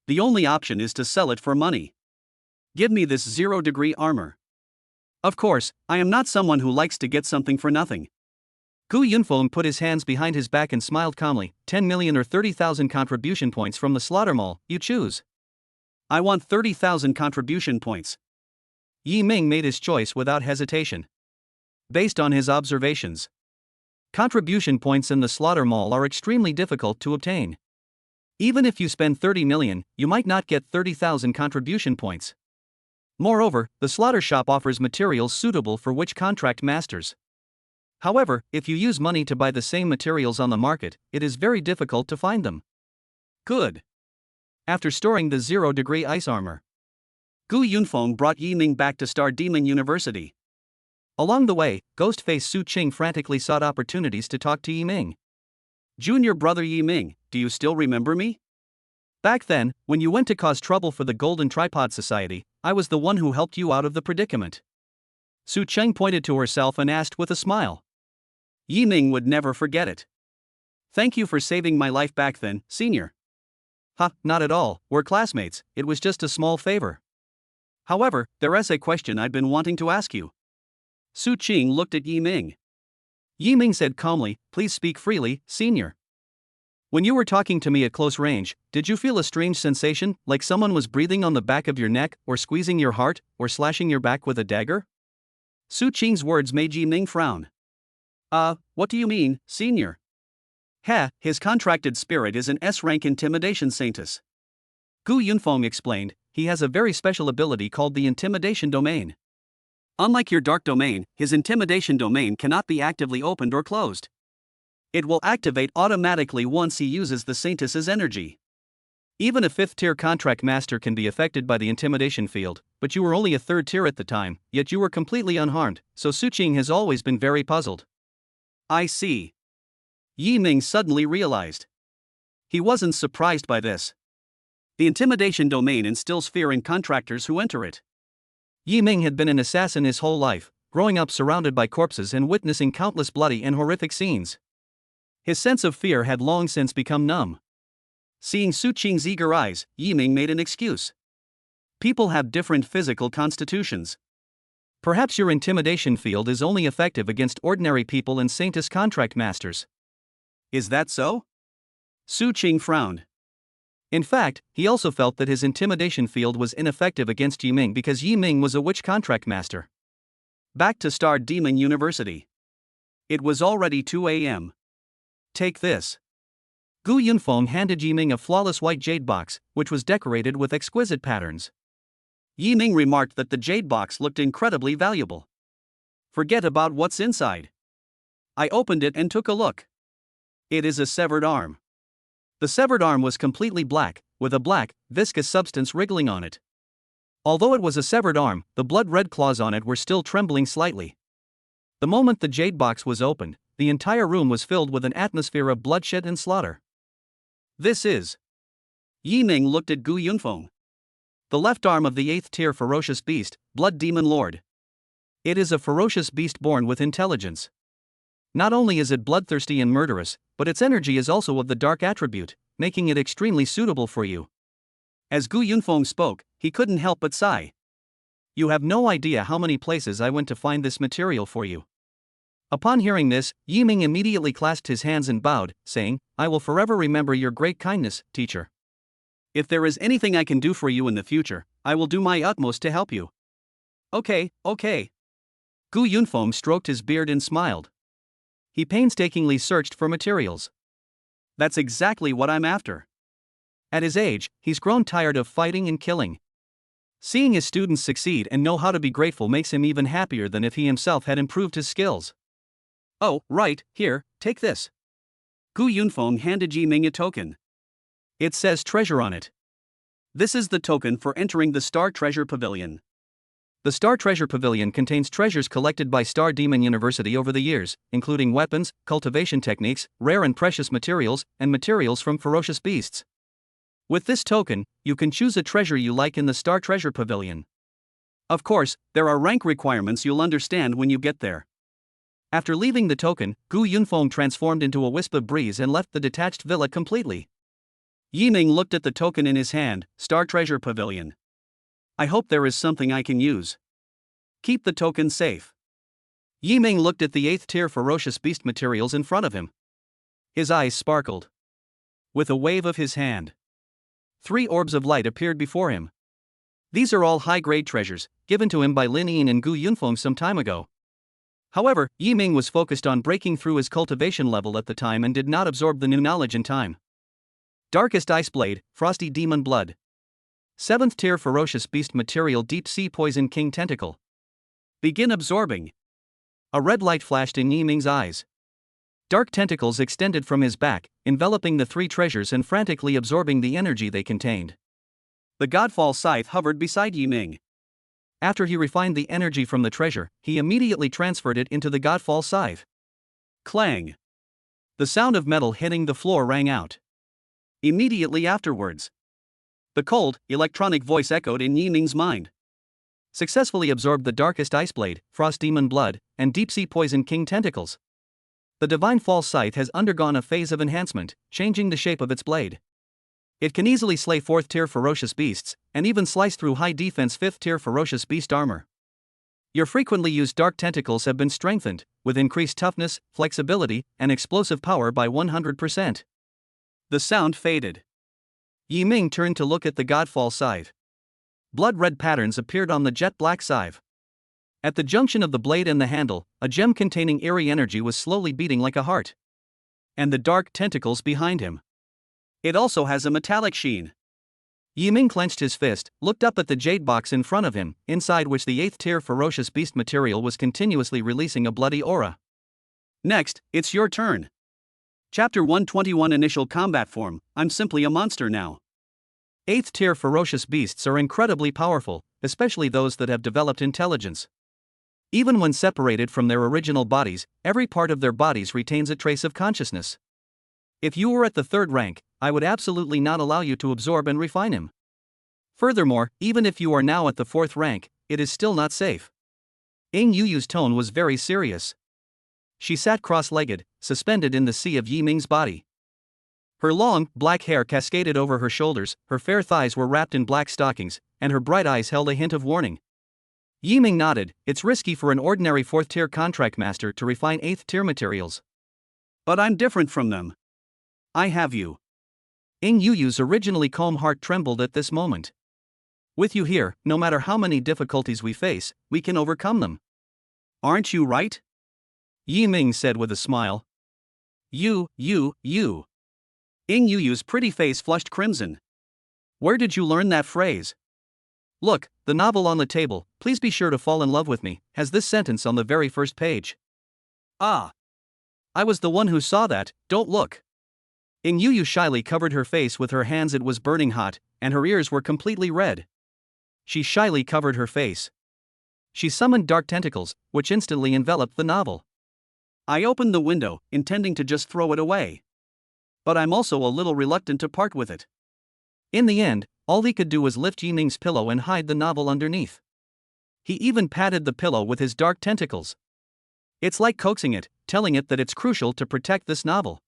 A: The only option is to sell it for money. Give me this 0 degree armor. Of course, I am not someone who likes to get something for nothing. Gu Yunfeng put his hands behind his back and smiled calmly. 10 million or 30,000 contribution points from the slaughter mall, you choose. I want 30,000 contribution points. Yi Ming made his choice without hesitation. Based on his observations, contribution points in the slaughter mall are extremely difficult to obtain. Even if you spend 30 million, you might not get 30,000 contribution points. Moreover, the slaughter shop offers materials suitable for witch contract masters. However, if you use money to buy the same materials on the market, it is very difficult to find them. Good. After storing the 0 degree ice armor, Gu Yunfeng brought Yi Ming back to Star Demon University. Along the way, Ghostface Su Qing frantically sought opportunities to talk to Yi Ming. Junior brother Yi Ming, do you still remember me? Back then, when you went to cause trouble for the Golden Tripod Society, I was the one who helped you out of the predicament. Su Qing pointed to herself and asked with a smile. Yi Ming would never forget it. Thank you for saving my life back then, senior. Not at all, we're classmates, it was just a small favor. However, there's a question I've been wanting to ask you. Su Qing looked at Yi Ming. Yi Ming said calmly, please speak freely, senior. When you were talking to me at close range, did you feel a strange sensation, like someone was breathing on the back of your neck, or squeezing your heart, or slashing your back with a dagger? Su Qing's words made Yi Ming frown. What do you mean, senior? His contracted spirit is an S-rank intimidation saintess. Gu Yunfeng explained, he has a very special ability called the intimidation domain. Unlike your dark domain, his intimidation domain cannot be actively opened or closed. It will activate automatically once he uses the saintess's energy. Even a 5th-tier contract master can be affected by the intimidation field, but you were only a 3rd tier at the time, yet you were completely unharmed, so Su Qing has always been very puzzled. I see. Yi Ming suddenly realized. He wasn't surprised by this. The intimidation domain instills fear in contractors who enter it. Yi Ming had been an assassin his whole life, growing up surrounded by corpses and witnessing countless bloody and horrific scenes. His sense of fear had long since become numb. Seeing Su Qing's eager eyes, Yi Ming made an excuse. People have different physical constitutions. Perhaps your intimidation field is only effective against ordinary people and saintess contract masters. Is that so? Su Qing frowned. In fact, he also felt that his intimidation field was ineffective against Yi Ming because Yi Ming was a witch contract master. Back to Star Demon University. It was already 2 a.m. Take this. Gu Yunfeng handed Yi Ming a flawless white jade box, which was decorated with exquisite patterns. Yi Ming remarked that the jade box looked incredibly valuable. Forget about what's inside. I opened it and took a look. It is a severed arm. The severed arm was completely black, with a black, viscous substance wriggling on it. Although it was a severed arm, the blood-red claws on it were still trembling slightly. The moment the jade box was opened, the entire room was filled with an atmosphere of bloodshed and slaughter. This is. Yi Ming looked at Gu Yunfeng. The left arm of the 8th-tier ferocious beast, Blood Demon Lord. It is a ferocious beast born with intelligence. Not only is it bloodthirsty and murderous, but its energy is also of the dark attribute, making it extremely suitable for you. As Gu Yunfeng spoke, he couldn't help but sigh. You have no idea how many places I went to find this material for you. Upon hearing this, Yiming immediately clasped his hands and bowed, saying, I will forever remember your great kindness, teacher. If there is anything I can do for you in the future, I will do my utmost to help you. Okay. Gu Yunfeng stroked his beard and smiled. He painstakingly searched for materials. That's exactly what I'm after. At his age, he's grown tired of fighting and killing. Seeing his students succeed and know how to be grateful makes him even happier than if he himself had improved his skills. Oh, right, here, take this. Gu Yunfeng handed Yiming a token. It says treasure on it. This is the token for entering the Star Treasure Pavilion. The Star Treasure Pavilion contains treasures collected by Star Demon University over the years, including weapons, cultivation techniques, rare and precious materials, and materials from ferocious beasts. With this token, you can choose a treasure you like in the Star Treasure Pavilion. Of course, there are rank requirements you'll understand when you get there. After leaving the token, Gu Yunfeng transformed into a wisp of breeze and left the detached villa completely. Yiming looked at the token in his hand, Star Treasure Pavilion. I hope there is something I can use. Keep the token safe. Yiming looked at the 8th tier ferocious beast materials in front of him. His eyes sparkled. With a wave of his hand, 3 orbs of light appeared before him. These are all high-grade treasures, given to him by Lin Yin and Gu Yunfeng some time ago. However, Yiming was focused on breaking through his cultivation level at the time and did not absorb the new knowledge in time. Darkest Ice Blade, Frosty Demon Blood. 7th tier ferocious beast material Deep Sea Poison King Tentacle. Begin absorbing. A red light flashed in Yiming's eyes. Dark tentacles extended from his back, enveloping the 3 treasures and frantically absorbing the energy they contained. The Godfall Scythe hovered beside Yiming. After he refined the energy from the treasure, he immediately transferred it into the Godfall Scythe. Clang! The sound of metal hitting the floor rang out. Immediately afterwards, the cold, electronic voice echoed in Yiming's mind. Successfully absorbed the Darkest Ice Blade, Frost Demon Blood, and Deep Sea Poison King Tentacles. The Divine Fall Scythe has undergone a phase of enhancement, changing the shape of its blade. It can easily slay 4th tier ferocious beasts, and even slice through high defense 5th tier ferocious beast armor. Your frequently used dark tentacles have been strengthened, with increased toughness, flexibility, and explosive power by 100%. The sound faded. Yiming turned to look at the Godfall Scythe. Blood-red patterns appeared on the jet-black scythe. At the junction of the blade and the handle, a gem containing eerie energy was slowly beating like a heart. And the dark tentacles behind him. It also has a metallic sheen. Yiming clenched his fist, looked up at the jade box in front of him, inside which the 8th tier ferocious beast material was continuously releasing a bloody aura. Next, it's your turn. Chapter 121 Initial Combat Form, I'm simply a monster now. 8th tier ferocious beasts are incredibly powerful, especially those that have developed intelligence. Even when separated from their original bodies, every part of their bodies retains a trace of consciousness. If you were at the 3rd rank, I would absolutely not allow you to absorb and refine him. Furthermore, even if you are now at the 4th rank, it is still not safe. Ing Yuyu's tone was very serious. She sat cross-legged, suspended in the sea of Yiming's body. Her long, black hair cascaded over her shoulders, her fair thighs were wrapped in black stockings, and her bright eyes held a hint of warning. Yiming nodded. It's risky for an ordinary 4th tier contract master to refine 8th tier materials. But I'm different from them. I have you. Ing Yuyu's originally calm heart trembled at this moment. With you here, no matter how many difficulties we face, we can overcome them. Aren't you right? Yiming said with a smile. You. Ing Yuyu's pretty face flushed crimson. Where did you learn that phrase? Look, the novel on the table, Please Be Sure to Fall in Love with Me, has this sentence on the very first page. Ah. I was the one who saw that, don't look. Ing Yuyu shyly covered her face with her hands. It was burning hot, and her ears were completely red. She shyly covered her face. She summoned dark tentacles, which instantly enveloped the novel. I opened the window, intending to just throw it away. But I'm also a little reluctant to part with it. In the end, all he could do was lift Yiming's pillow and hide the novel underneath. He even patted the pillow with his dark tentacles. It's like coaxing it, telling it that it's crucial to protect this novel.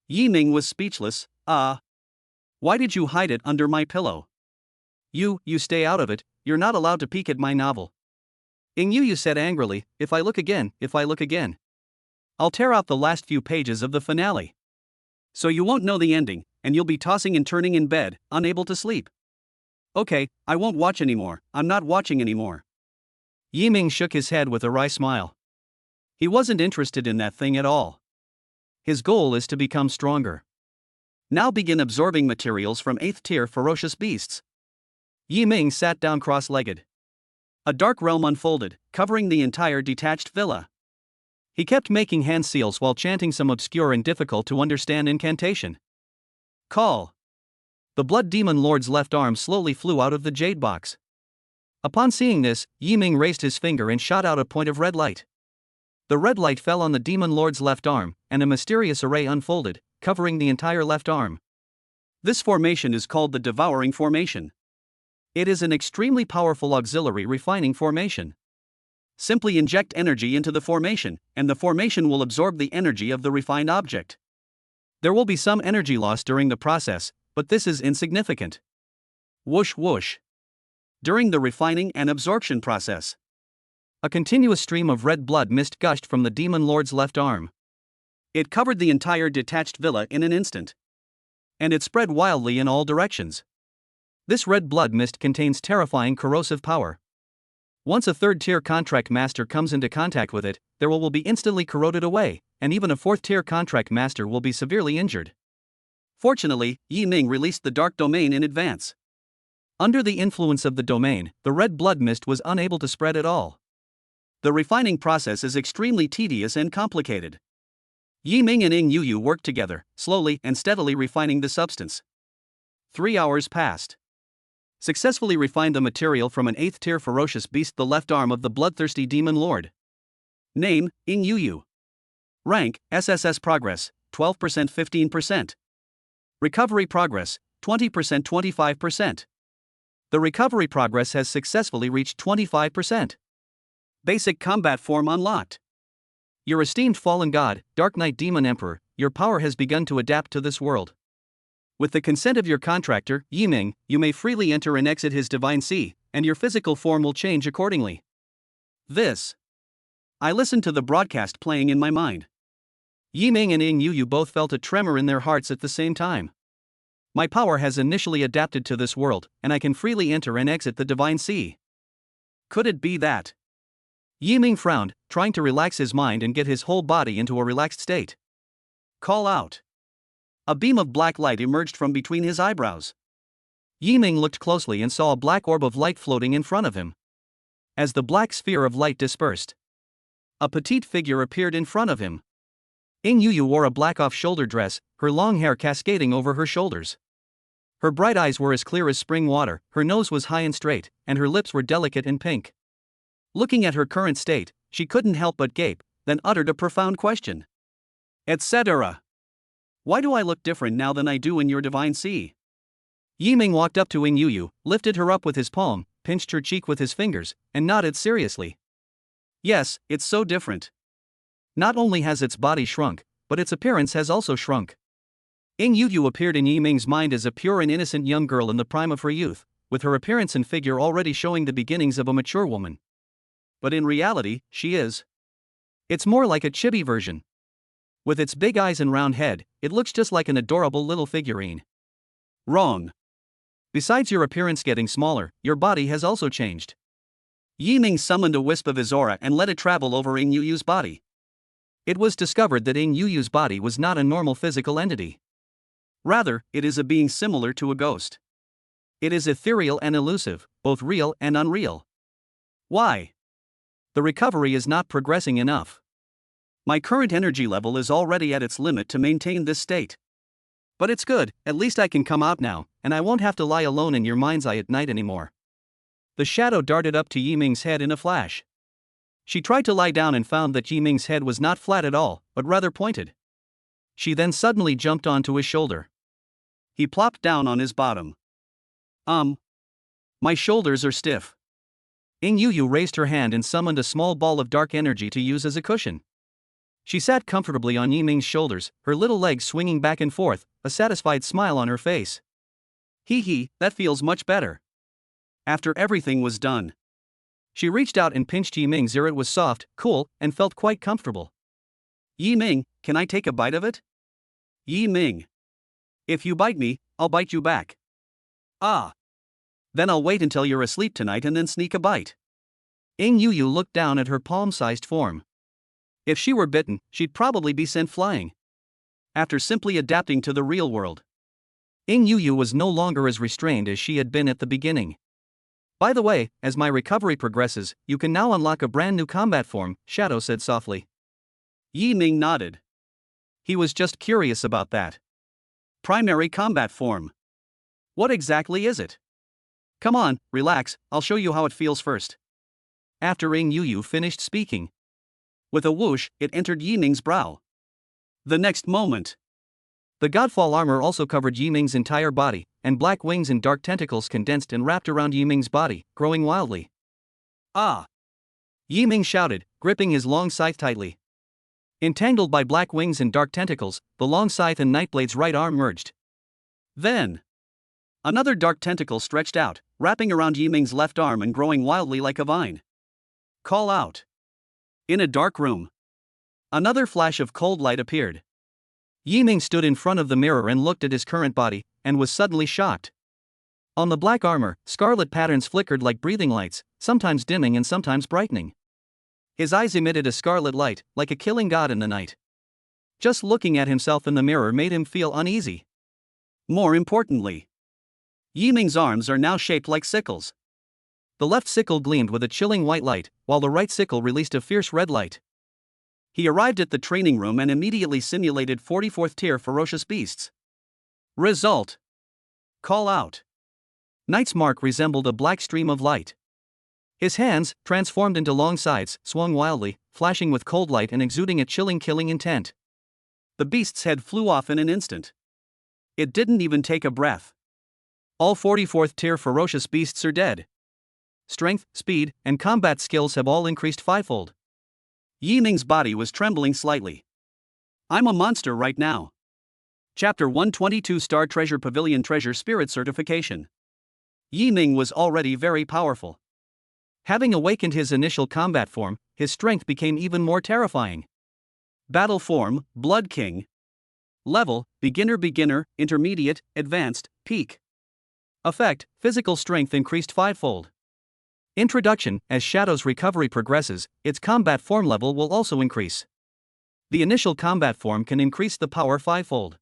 A: Yi Ming was speechless. Why did you hide it under my pillow? You stay out of it, you're not allowed to peek at my novel. Ing Yu said angrily, if I look again, I'll tear out the last few pages of the finale. So you won't know the ending, and you'll be tossing and turning in bed, unable to sleep. Okay, I won't watch anymore, I'm not watching anymore. Yi Ming shook his head with a wry smile. He wasn't interested in that thing at all. His goal is to become stronger. Now begin absorbing materials from 8th tier ferocious beasts. Yi Ming sat down cross-legged. A dark realm unfolded, covering the entire detached villa. He kept making hand seals while chanting some obscure and difficult to understand incantation. Call. The blood demon lord's left arm slowly flew out of the jade box. Upon seeing this, Yi Ming raised his finger and shot out a point of red light. The red light fell on the demon lord's left arm, and a mysterious array unfolded, covering the entire left arm. This formation is called the Devouring Formation. It is an extremely powerful auxiliary refining formation. Simply inject energy into the formation, and the formation will absorb the energy of the refined object. There will be some energy loss during the process, but this is insignificant. Whoosh whoosh. During the refining and absorption process, a continuous stream of red blood mist gushed from the demon lord's left arm. It covered the entire detached villa in an instant. And it spread wildly in all directions. This red blood mist contains terrifying corrosive power. Once a 3rd-tier contract master comes into contact with it, there will be instantly corroded away, and even a 4th-tier contract master will be severely injured. Fortunately, Yi Ming released the dark domain in advance. Under the influence of the domain, the red blood mist was unable to spread at all. The refining process is extremely tedious and complicated. Yi Ming and Ing Yu worked together, slowly and steadily refining the substance. 3 hours passed. Successfully refined the material from an 8th-tier ferocious beast, the left arm of the bloodthirsty demon lord. Name, Ing Yu. Rank, SSS progress, 12% 15%. Recovery progress, 20% 25%. The recovery progress has successfully reached 25%. Basic combat form unlocked. Your esteemed fallen god, Dark Knight Demon Emperor, your power has begun to adapt to this world. With the consent of your contractor, Yi Ming, you may freely enter and exit his divine sea, and your physical form will change accordingly. I listened to the broadcast playing in my mind. Yi Ming and Ing Yu both felt a tremor in their hearts at the same time. My power has initially adapted to this world, and I can freely enter and exit the divine sea. Could it be that? Yi Ming frowned, trying to relax his mind and get his whole body into a relaxed state. Call out. A beam of black light emerged from between his eyebrows. Yi Ming looked closely and saw a black orb of light floating in front of him. As the black sphere of light dispersed, a petite figure appeared in front of him. Ing Yu wore a black off-shoulder dress, her long hair cascading over her shoulders. Her bright eyes were as clear as spring water, her nose was high and straight, and her lips were delicate and pink. Looking at her current state, she couldn't help but gape, then uttered a profound question. Etc. Why do I look different now than I do in your divine sea? Yi Ming walked up to Ing Yu, lifted her up with his palm, pinched her cheek with his fingers, and nodded seriously. Yes, it's so different. Not only has its body shrunk, but its appearance has also shrunk. Ing Yu appeared in Yi Ming's mind as a pure and innocent young girl in the prime of her youth, with her appearance and figure already showing the beginnings of a mature woman. But in reality, she is. It's more like a chibi version. With its big eyes and round head, it looks just like an adorable little figurine. Wrong. Besides your appearance getting smaller, your body has also changed. Yi Ming summoned a wisp of his aura and let it travel over Ing Yu's body. It was discovered that Ing Yu's body was not a normal physical entity. Rather, it is a being similar to a ghost. It is ethereal and elusive, both real and unreal. Why? The recovery is not progressing enough. My current energy level is already at its limit to maintain this state. But it's good, at least I can come out now, and I won't have to lie alone in your mind's eye at night anymore. The shadow darted up to Yi Ming's head in a flash. She tried to lie down and found that Yi Ming's head was not flat at all, but rather pointed. She then suddenly jumped onto his shoulder. He plopped down on his bottom. My shoulders are stiff. Ing Yu raised her hand and summoned a small ball of dark energy to use as a cushion. She sat comfortably on Yi Ming's shoulders, her little legs swinging back and forth, a satisfied smile on her face. Hee, that feels much better. After everything was done, she reached out and pinched Yi Ming's ear. It was soft, cool, and felt quite comfortable. Yi Ming, can I take a bite of it? Yi Ming. If you bite me, I'll bite you back. Ah. Then I'll wait until you're asleep tonight and then sneak a bite. Ing Yu looked down at her palm-sized form. If she were bitten, she'd probably be sent flying. After simply adapting to the real world, Ing Yu was no longer as restrained as she had been at the beginning. By the way, as my recovery progresses, you can now unlock a brand new combat form, Shadow said softly. Yi Ming nodded. He was just curious about that. Primary combat form. What exactly is it? Come on, relax, I'll show you how it feels first. After Ing Yu finished speaking, with a whoosh, it entered Yi Ming's brow. The next moment, the Godfall armor also covered Yi Ming's entire body, and black wings and dark tentacles condensed and wrapped around Yi Ming's body, growing wildly. Ah! Yi Ming shouted, gripping his long scythe tightly. Entangled by black wings and dark tentacles, the long scythe and Nightblade's right arm merged. Then, another dark tentacle stretched out, wrapping around Yi Ming's left arm and growing wildly like a vine. Call out. In a dark room, another flash of cold light appeared. Yi Ming stood in front of the mirror and looked at his current body, and was suddenly shocked. On the black armor, scarlet patterns flickered like breathing lights, sometimes dimming and sometimes brightening. His eyes emitted a scarlet light, like a killing god in the night. Just looking at himself in the mirror made him feel uneasy. More importantly, Yi Ming's arms are now shaped like sickles. The left sickle gleamed with a chilling white light, while the right sickle released a fierce red light. He arrived at the training room and immediately simulated 44th tier ferocious beasts. Result. Call out. Knight's mark resembled a black stream of light. His hands, transformed into long scythes, swung wildly, flashing with cold light and exuding a chilling killing intent. The beast's head flew off in an instant. It didn't even take a breath. All 44th tier ferocious beasts are dead. Strength, speed, and combat skills have all increased fivefold. Yi Ming's body was trembling slightly. I'm a monster right now. Chapter 122 Star Treasure Pavilion Treasure Spirit Certification. Yi Ming was already very powerful. Having awakened his initial combat form, his strength became even more terrifying. Battle form, Blood King. Level, beginner, intermediate, advanced, peak. Effect, physical strength increased fivefold. Introduction, as Shadow's recovery progresses, its combat form level will also increase. The initial combat form can increase the power fivefold.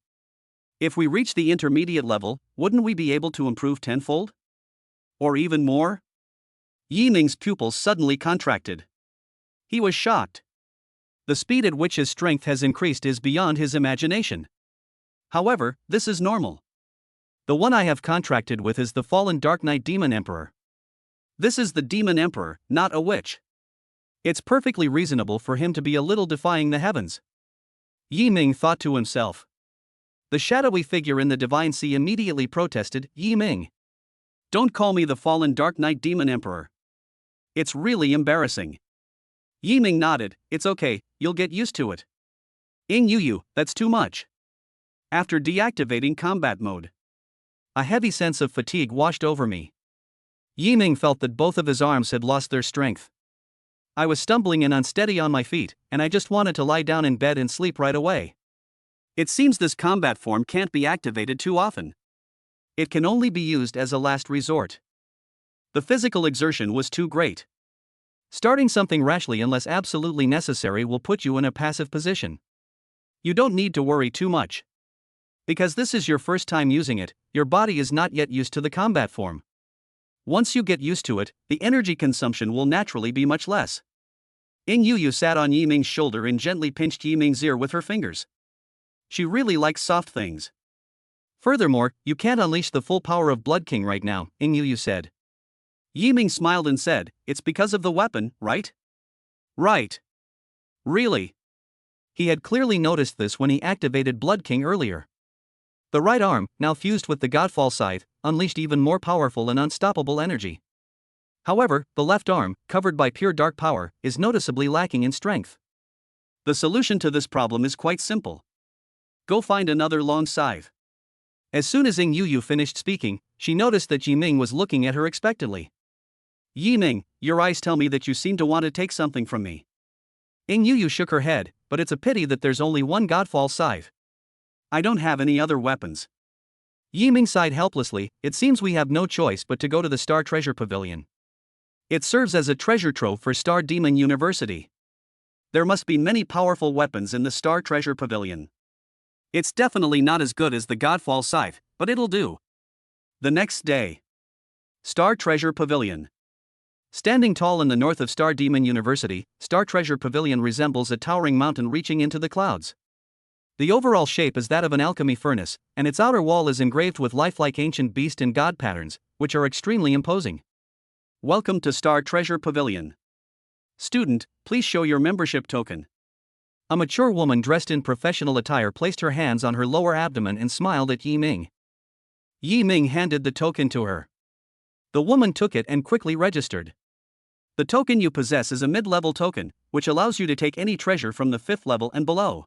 A: If we reach the intermediate level, wouldn't we be able to improve tenfold? Or even more? Yi Ming's pupils suddenly contracted. He was shocked. The speed at which his strength has increased is beyond his imagination. However, this is normal. The one I have contracted with is the fallen Dark Knight Demon Emperor. This is the Demon Emperor, not a witch. It's perfectly reasonable for him to be a little defying the heavens. Yi Ming thought to himself. The shadowy figure in the Divine Sea immediately protested, Yi Ming. Don't call me the fallen Dark Knight Demon Emperor. It's really embarrassing. Yi Ming nodded, it's okay, you'll get used to it. Ing Yu, that's too much. After deactivating combat mode, a heavy sense of fatigue washed over me. Yi Ming felt that both of his arms had lost their strength. I was stumbling and unsteady on my feet, and I just wanted to lie down in bed and sleep right away. It seems this combat form can't be activated too often. It can only be used as a last resort. The physical exertion was too great. Starting something rashly unless absolutely necessary will put you in a passive position. You don't need to worry too much. Because this is your first time using it, your body is not yet used to the combat form. Once you get used to it, the energy consumption will naturally be much less. Ing Yu sat on Yi Ming's shoulder and gently pinched Yi Ming's ear with her fingers. She really likes soft things. Furthermore, you can't unleash the full power of Blood King right now, Ing Yu said. Yi Ming smiled and said, it's because of the weapon, right? Right. Really? He had clearly noticed this when he activated Blood King earlier. The right arm, now fused with the Godfall scythe, unleashed even more powerful and unstoppable energy. However, the left arm, covered by pure dark power, is noticeably lacking in strength. The solution to this problem is quite simple. Go find another long scythe. As soon as Ying Yuyu finished speaking, she noticed that Yi Ming was looking at her expectantly. Yi Ming, your eyes tell me that you seem to want to take something from me. Ying Yuyu shook her head, but it's a pity that there's only one Godfall scythe. I don't have any other weapons. Yi Ming sighed helplessly. It seems we have no choice but to go to the Star Treasure Pavilion. It serves as a treasure trove for Star Demon University. There must be many powerful weapons in the Star Treasure Pavilion. It's definitely not as good as the Godfall scythe, but it'll do. The next day. Star Treasure Pavilion. Standing tall in the north of Star Demon University, Star Treasure Pavilion resembles a towering mountain reaching into the clouds. The overall shape is that of an alchemy furnace, and its outer wall is engraved with lifelike ancient beast and god patterns, which are extremely imposing. Welcome to Star Treasure Pavilion. Student, please show your membership token. A mature woman dressed in professional attire placed her hands on her lower abdomen and smiled at Yi Ming. Yi Ming handed the token to her. The woman took it and quickly registered. The token you possess is a mid-level token, which allows you to take any treasure from the 5th level and below.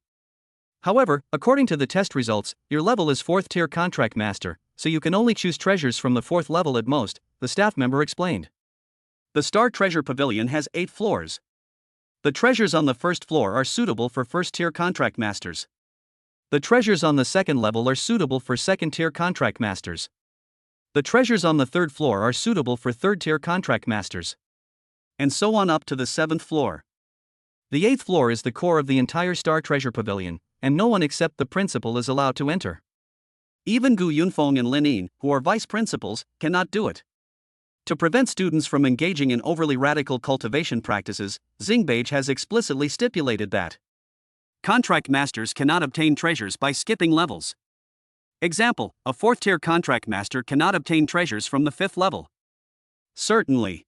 A: However, according to the test results, your level is 4th tier contract master, so you can only choose treasures from the 4th level at most, the staff member explained. The Star Treasure Pavilion has 8 floors. The treasures on the 1st floor are suitable for 1st tier contract masters. The treasures on the 2nd level are suitable for 2nd tier contract masters. The treasures on the 3rd floor are suitable for 3rd tier contract masters. And so on up to the 7th floor. The 8th floor is the core of the entire Star Treasure Pavilion, and no one except the principal is allowed to enter. Even Gu Yunfeng and Lin Yin, who are vice principals, cannot do it. To prevent students from engaging in overly radical cultivation practices, Xingbage has explicitly stipulated that contract masters cannot obtain treasures by skipping levels. Example, a 4th tier contract master cannot obtain treasures from the 5th level. Certainly.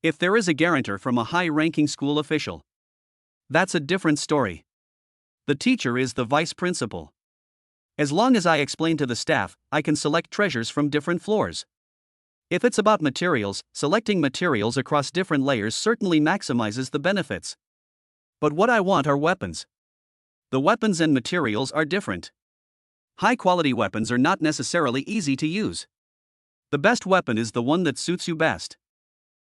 A: If there is a guarantor from a high-ranking school official, that's a different story. The teacher is the vice principal. As long as I explain to the staff, I can select treasures from different floors. If it's about materials, selecting materials across different layers certainly maximizes the benefits. But what I want are weapons. The weapons and materials are different. High-quality weapons are not necessarily easy to use. The best weapon is the one that suits you best.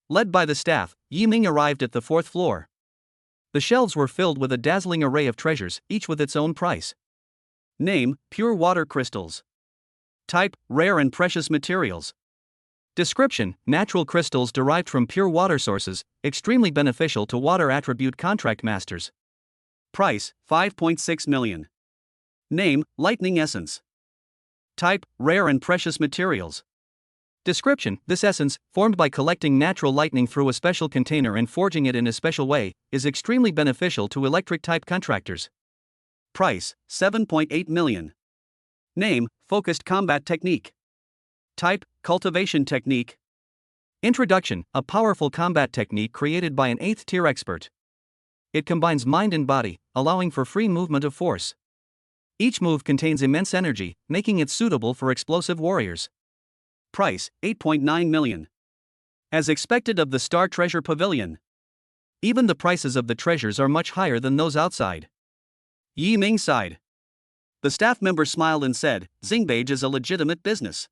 A: Led by the staff, Yi Ming arrived at the 4th floor. The shelves were filled with a dazzling array of treasures, each with its own price. Name, pure water crystals. Type, rare and precious materials. Description, natural crystals derived from pure water sources, extremely beneficial to water attribute contract masters. Price, 5.6 million. Name, lightning essence. Type, rare and precious materials. Description, this essence, formed by collecting natural lightning through a special container and forging it in a special way, is extremely beneficial to electric-type contractors. Price, 7.8 million. Name, focused combat technique. Type, cultivation technique. Introduction, a powerful combat technique created by an 8th tier expert. It combines mind and body, allowing for free movement of force. Each move contains immense energy, making it suitable for explosive warriors. Price, 8.9 million. As expected of the Star Treasure Pavilion. Even the prices of the treasures are much higher than those outside. Yi Ming sighed. The staff member smiled and said, Xingbage is a legitimate business.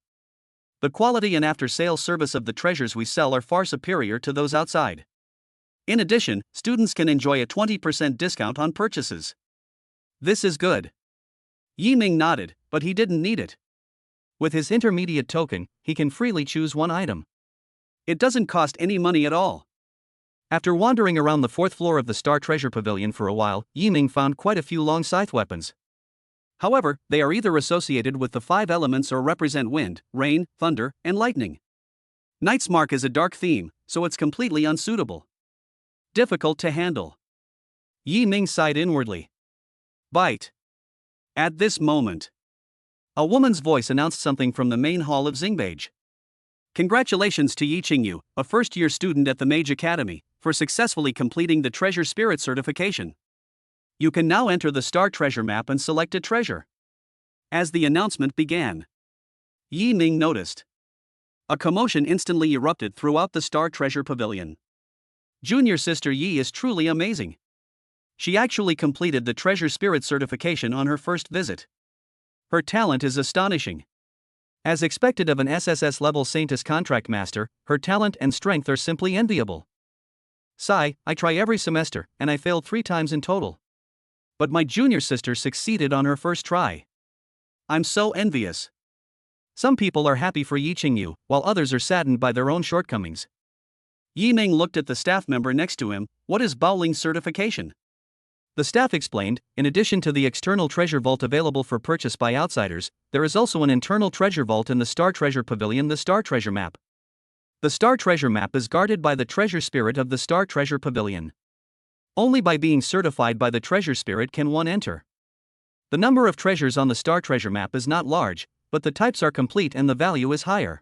A: The quality and after-sales service of the treasures we sell are far superior to those outside. In addition, students can enjoy a 20% discount on purchases. This is good. Yi Ming nodded, but he didn't need it. With his intermediate token, he can freely choose one item. It doesn't cost any money at all. After wandering around the 4th floor of the Star Treasure Pavilion for a while, Yi Ming found quite a few long scythe weapons. However, they are either associated with the 5 elements or represent wind, rain, thunder, and lightning. Night's Mark is a dark theme, so it's completely unsuitable. Difficult to handle. Yi Ming sighed inwardly. Bite. At this moment, a woman's voice announced something from the main hall of Xingbage. Congratulations to Yi Qingyu, a first-year student at the Mage Academy, for successfully completing the Treasure Spirit certification. You can now enter the Star Treasure map and select a treasure. As the announcement began, Yi Ming noticed A commotion instantly erupted throughout the Star Treasure Pavilion. Junior sister Yi is truly amazing. She actually completed the Treasure Spirit certification on her first visit. Her talent is astonishing. As expected of an SSS level saintess contract master, her talent and strength are simply enviable. Sigh, I try every semester, and I failed 3 times in total. But my junior sister succeeded on her first try. I'm so envious. Some people are happy for Yi Qingyu, while others are saddened by their own shortcomings. Yi Ming looked at the staff member next to him. What is Baoling certification? The staff explained, in addition to the external treasure vault available for purchase by outsiders, there is also an internal treasure vault in the Star Treasure Pavilion, the Star Treasure Map. The Star Treasure Map is guarded by the Treasure Spirit of the Star Treasure Pavilion. Only by being certified by the Treasure Spirit can one enter. The number of treasures on the Star Treasure Map is not large, but the types are complete and the value is higher.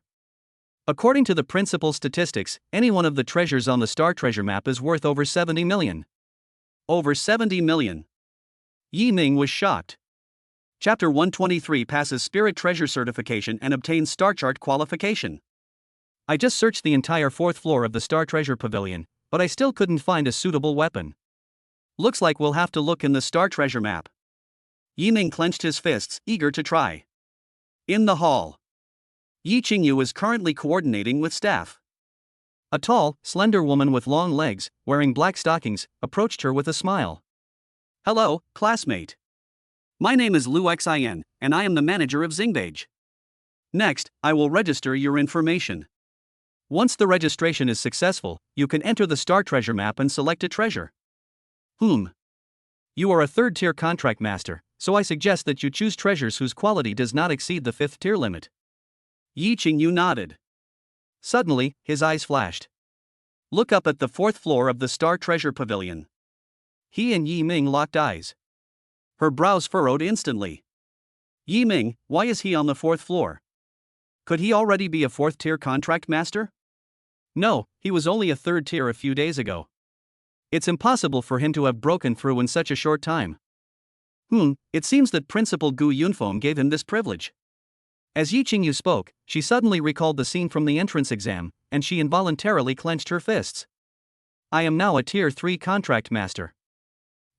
A: According to the principal statistics, any one of the treasures on the Star Treasure Map is worth over 70 million. Over 70 million. Yi Ming was shocked. Chapter 123 passes Spirit Treasure certification and obtains Star Chart qualification. I just searched the entire 4th floor of the Star Treasure Pavilion, but I still couldn't find a suitable weapon. Looks like we'll have to look in the Star Treasure Map. Yi Ming clenched his fists, eager to try. In the hall, Yi Qingyu is currently coordinating with staff. A tall, slender woman with long legs, wearing black stockings, approached her with a smile. Hello, classmate. My name is Lu Xin, and I am the manager of Xingbage. Next, I will register your information. Once the registration is successful, you can enter the Star Treasure Map and select a treasure. You are a 3rd-tier contract master, so I suggest that you choose treasures whose quality does not exceed the 5th-tier limit. Yi Qingyu nodded. Suddenly, his eyes flashed. Look up at the 4th floor of the Star Treasure Pavilion. He and Yi Ming locked eyes. Her brows furrowed instantly. Yi Ming, why is he on the 4th floor? Could he already be a 4th-tier contract master? No, he was only a 3rd tier a few days ago. It's impossible for him to have broken through in such a short time. It seems that Principal Gu Yunfeng gave him this privilege. As Yi Qingyu spoke, she suddenly recalled the scene from the entrance exam, and she involuntarily clenched her fists. I am now a Tier 3 contract master.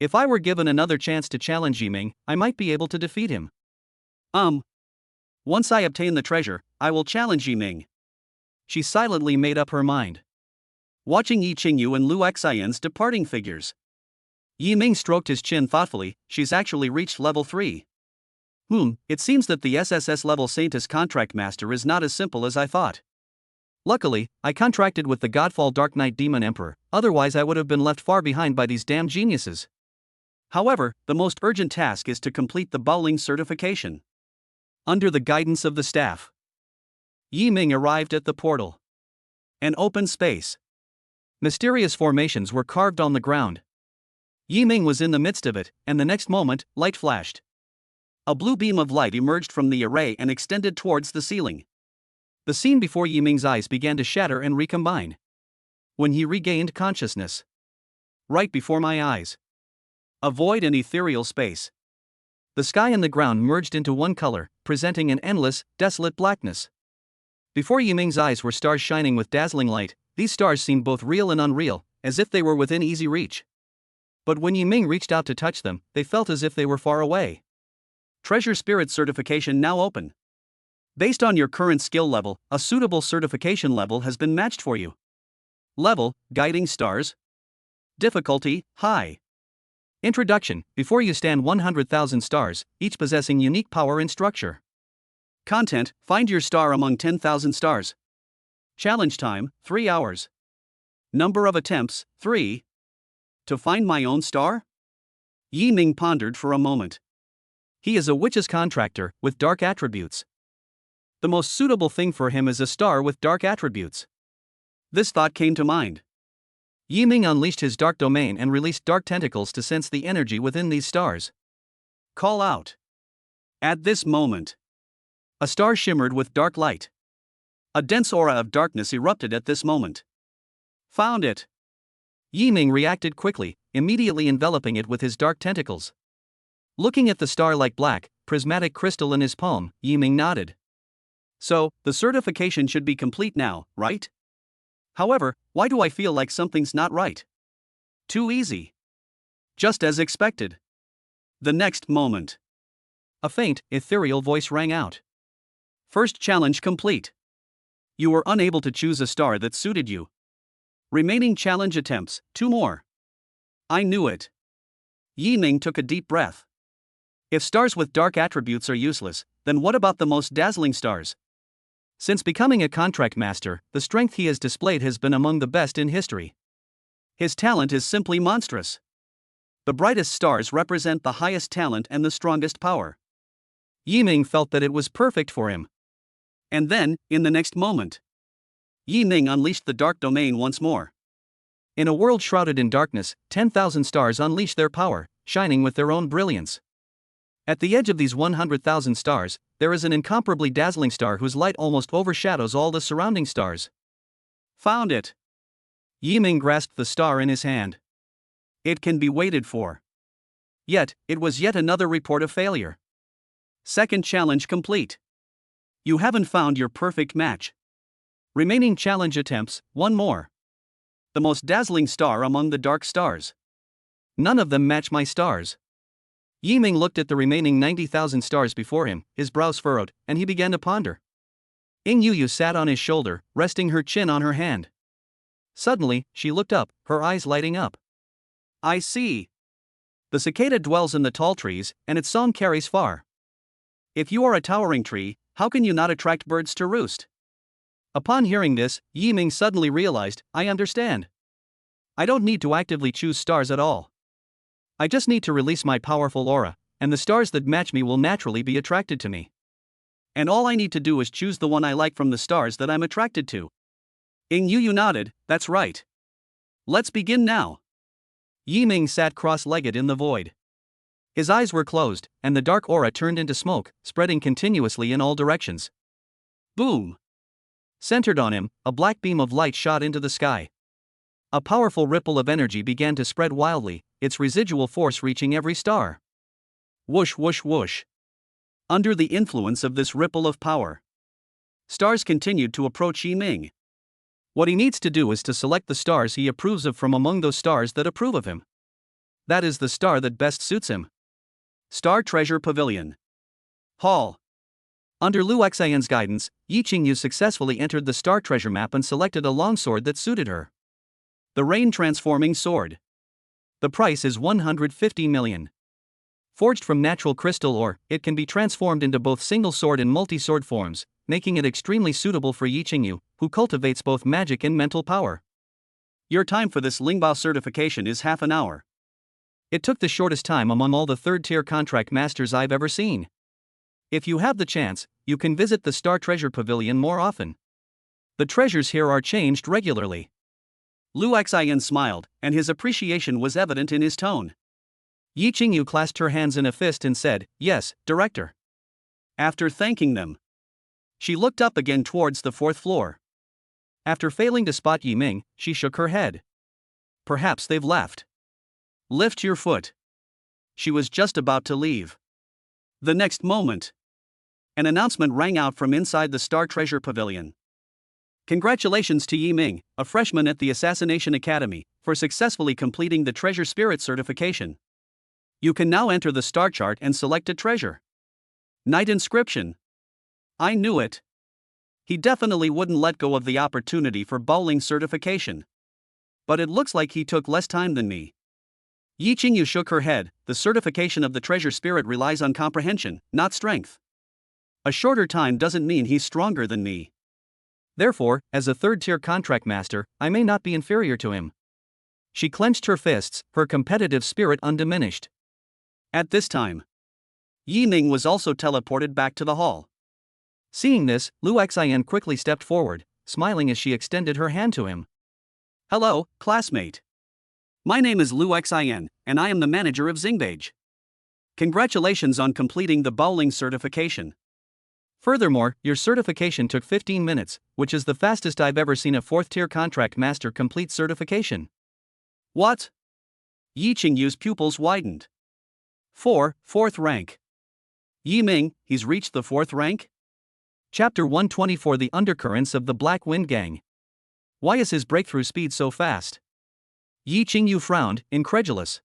A: If I were given another chance to challenge Yi Ming, I might be able to defeat him. Once I obtain the treasure, I will challenge Yi Ming. She silently made up her mind. Watching Yi Qingyu and Lu Xian's departing figures, Yi Ming stroked his chin thoughtfully. She's actually reached level 3. It seems that the SSS level Saintess contract master is not as simple as I thought. Luckily, I contracted with the Godfall Dark Knight Demon Emperor, otherwise I would have been left far behind by these damn geniuses. However, the most urgent task is to complete the Baoling certification. Under the guidance of the staff, Yi Ming arrived at the portal. An open space. Mysterious formations were carved on the ground. Yi Ming was in the midst of it, and the next moment, light flashed. A blue beam of light emerged from the array and extended towards the ceiling. The scene before Yi Ming's eyes began to shatter and recombine. When he regained consciousness, right before my eyes, a void and ethereal space. The sky and the ground merged into one color, presenting an endless, desolate blackness. Before Yi Ming's eyes were stars shining with dazzling light. These stars seemed both real and unreal, as if they were within easy reach. But when Yi Ming reached out to touch them, they felt as if they were far away. Treasure Spirit certification now open. Based on your current skill level, a suitable certification level has been matched for you. Level, Guiding Stars. Difficulty, High. Introduction, before you stand 100,000 stars, each possessing unique power and structure. Content, find your star among 10,000 stars. Challenge time, 3 hours. Number of attempts, 3. To find my own star? Yi Ming pondered for a moment. He is a witch's contractor, with dark attributes. The most suitable thing for him is a star with dark attributes. This thought came to mind. Yi Ming unleashed his dark domain and released dark tentacles to sense the energy within these stars. Call out. At this moment, a star shimmered with dark light. A dense aura of darkness erupted at this moment. Found it. Yi Ming reacted quickly, immediately enveloping it with his dark tentacles. Looking at the star-like black, prismatic crystal in his palm, Yi Ming nodded. So, the certification should be complete now, right? However, why do I feel like something's not right? Too easy. Just as expected. The next moment, a faint, ethereal voice rang out. First challenge complete. You were unable to choose a star that suited you. Remaining challenge attempts, 2 more. I knew it. Yi Ming took a deep breath. If stars with dark attributes are useless, then what about the most dazzling stars? Since becoming a contract master, the strength he has displayed has been among the best in history. His talent is simply monstrous. The brightest stars represent the highest talent and the strongest power. Yi Ming felt that it was perfect for him. And then, in the next moment, Yi Ming unleashed the dark domain once more. In a world shrouded in darkness, 10,000 stars unleash their power, shining with their own brilliance. At the edge of these 100,000 stars, there is an incomparably dazzling star whose light almost overshadows all the surrounding stars. Found it. Yi Ming grasped the star in his hand. It can be waited for. Yet, it was yet another report of failure. Second challenge complete. You haven't found your perfect match. Remaining challenge attempts, 1 more. The most dazzling star among the dark stars. None of them match my stars. Yi Ming looked at the remaining 90,000 stars before him, his brows furrowed, and he began to ponder. Ing Yu sat on his shoulder, resting her chin on her hand. Suddenly, she looked up, her eyes lighting up. I see. The cicada dwells in the tall trees, and its song carries far. If you are a towering tree, how can you not attract birds to roost? Upon hearing this, Yi Ming suddenly realized, I understand. I don't need to actively choose stars at all. I just need to release my powerful aura, and the stars that match me will naturally be attracted to me. And all I need to do is choose the one I like from the stars that I'm attracted to. Ing Yu nodded, that's right. Let's begin now. Yi Ming sat cross-legged in the void. His eyes were closed, and the dark aura turned into smoke, spreading continuously in all directions. Boom! Centered on him, a black beam of light shot into the sky. A powerful ripple of energy began to spread wildly, its residual force reaching every star. Whoosh whoosh whoosh. Under the influence of this ripple of power, stars continued to approach Yi Ming. What he needs to do is to select the stars he approves of from among those stars that approve of him. That is the star that best suits him. Star Treasure Pavilion. Hall. Under Lu Xian's guidance, Yi Qingyu successfully entered the Star Treasure map and selected a longsword that suited her. The Rain Transforming Sword. The price is 150 million. Forged from natural crystal ore, it can be transformed into both single sword and multi-sword forms, making it extremely suitable for Yi Qingyu, who cultivates both magic and mental power. Your time for this Lingbao certification is half an hour. It took the shortest time among all the third-tier contract masters I've ever seen. If you have the chance, you can visit the Star Treasure Pavilion more often. The treasures here are changed regularly. Lu Xian smiled, and his appreciation was evident in his tone. Yi Qingyu clasped her hands in a fist and said, Yes, Director. After thanking them, she looked up again towards the 4th floor. After failing to spot Yi Ming, she shook her head. Perhaps they've left. Lift your foot. She was just about to leave. The next moment, an announcement rang out from inside the Star Treasure Pavilion. Congratulations to Yi Ming, a freshman at the Assassination Academy, for successfully completing the Treasure Spirit certification. You can now enter the star chart and select a treasure. Knight Inscription. I knew it. He definitely wouldn't let go of the opportunity for bowling certification. But it looks like he took less time than me. Yi Qingyu shook her head. The certification of the Treasure Spirit relies on comprehension, not strength. A shorter time doesn't mean he's stronger than me. Therefore, as a third-tier contract master, I may not be inferior to him. She clenched her fists, her competitive spirit undiminished. At this time, Yi Ming was also teleported back to the hall. Seeing this, Lu Xian quickly stepped forward, smiling as she extended her hand to him. Hello, classmate. My name is Lu Xian, and I am the manager of Xingbage. Congratulations on completing the bowling certification. Furthermore, your certification took 15 minutes, which is the fastest I've ever seen a 4th-tier contract master complete certification. What? Yi Qingyu's pupils widened. 4th rank. Yi Ming, he's reached the 4th rank? Chapter 124: The Undercurrents of the Black Wind Gang. Why is his breakthrough speed so fast? Yi Qingyu frowned, incredulous.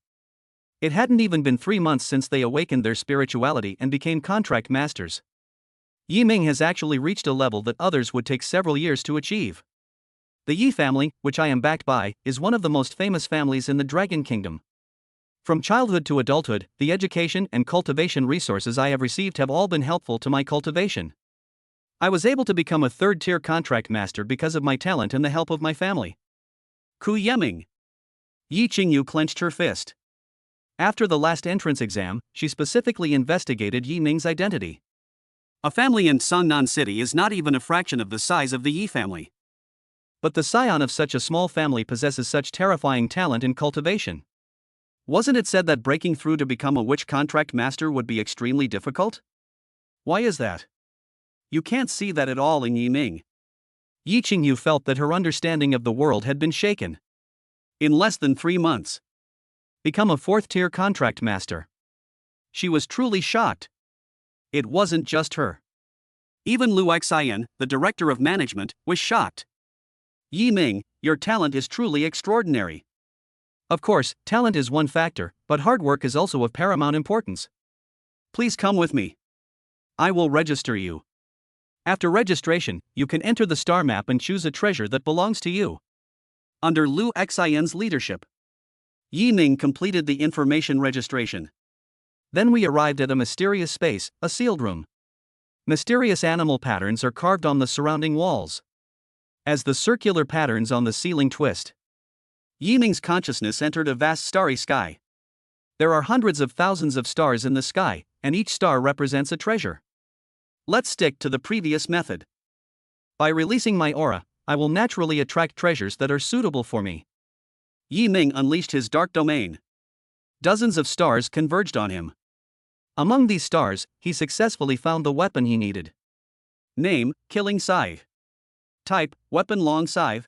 A: It hadn't even been 3 months since they awakened their spirituality and became contract masters. Yi Ming has actually reached a level that others would take several years to achieve. The Yi family, which I am backed by, is one of the most famous families in the Dragon Kingdom. From childhood to adulthood, the education and cultivation resources I have received have all been helpful to my cultivation. I was able to become a third-tier contract master because of my talent and the help of my family. Ku Yeming. Yi Qingyu clenched her fist. After the last entrance exam, she specifically investigated Yi Ming's identity. A family in Sangnan City is not even a fraction of the size of the Yi family. But the scion of such a small family possesses such terrifying talent in cultivation. Wasn't it said that breaking through to become a witch contract master would be extremely difficult? Why is that? You can't see that at all in Yi Ming. Yi Qingyu felt that her understanding of the world had been shaken. In less than 3 months. Become a 4th-tier contract master. She was truly shocked. It wasn't just her. Even Lu Xian, the director of management, was shocked. Yi Ming, your talent is truly extraordinary. Of course, talent is one factor, but hard work is also of paramount importance. Please come with me. I will register you. After registration, you can enter the star map and choose a treasure that belongs to you. Under Lu Xian's leadership, Yi Ming completed the information registration. Then we arrived at a mysterious space, a sealed room. Mysterious animal patterns are carved on the surrounding walls. As the circular patterns on the ceiling twist, Yi Ming's consciousness entered a vast starry sky. There are hundreds of thousands of stars in the sky, and each star represents a treasure. Let's stick to the previous method. By releasing my aura, I will naturally attract treasures that are suitable for me. Yi Ming unleashed his dark domain. Dozens of stars converged on him. Among these stars, he successfully found the weapon he needed. Name: Killing Scythe. Type: Weapon Long Scythe.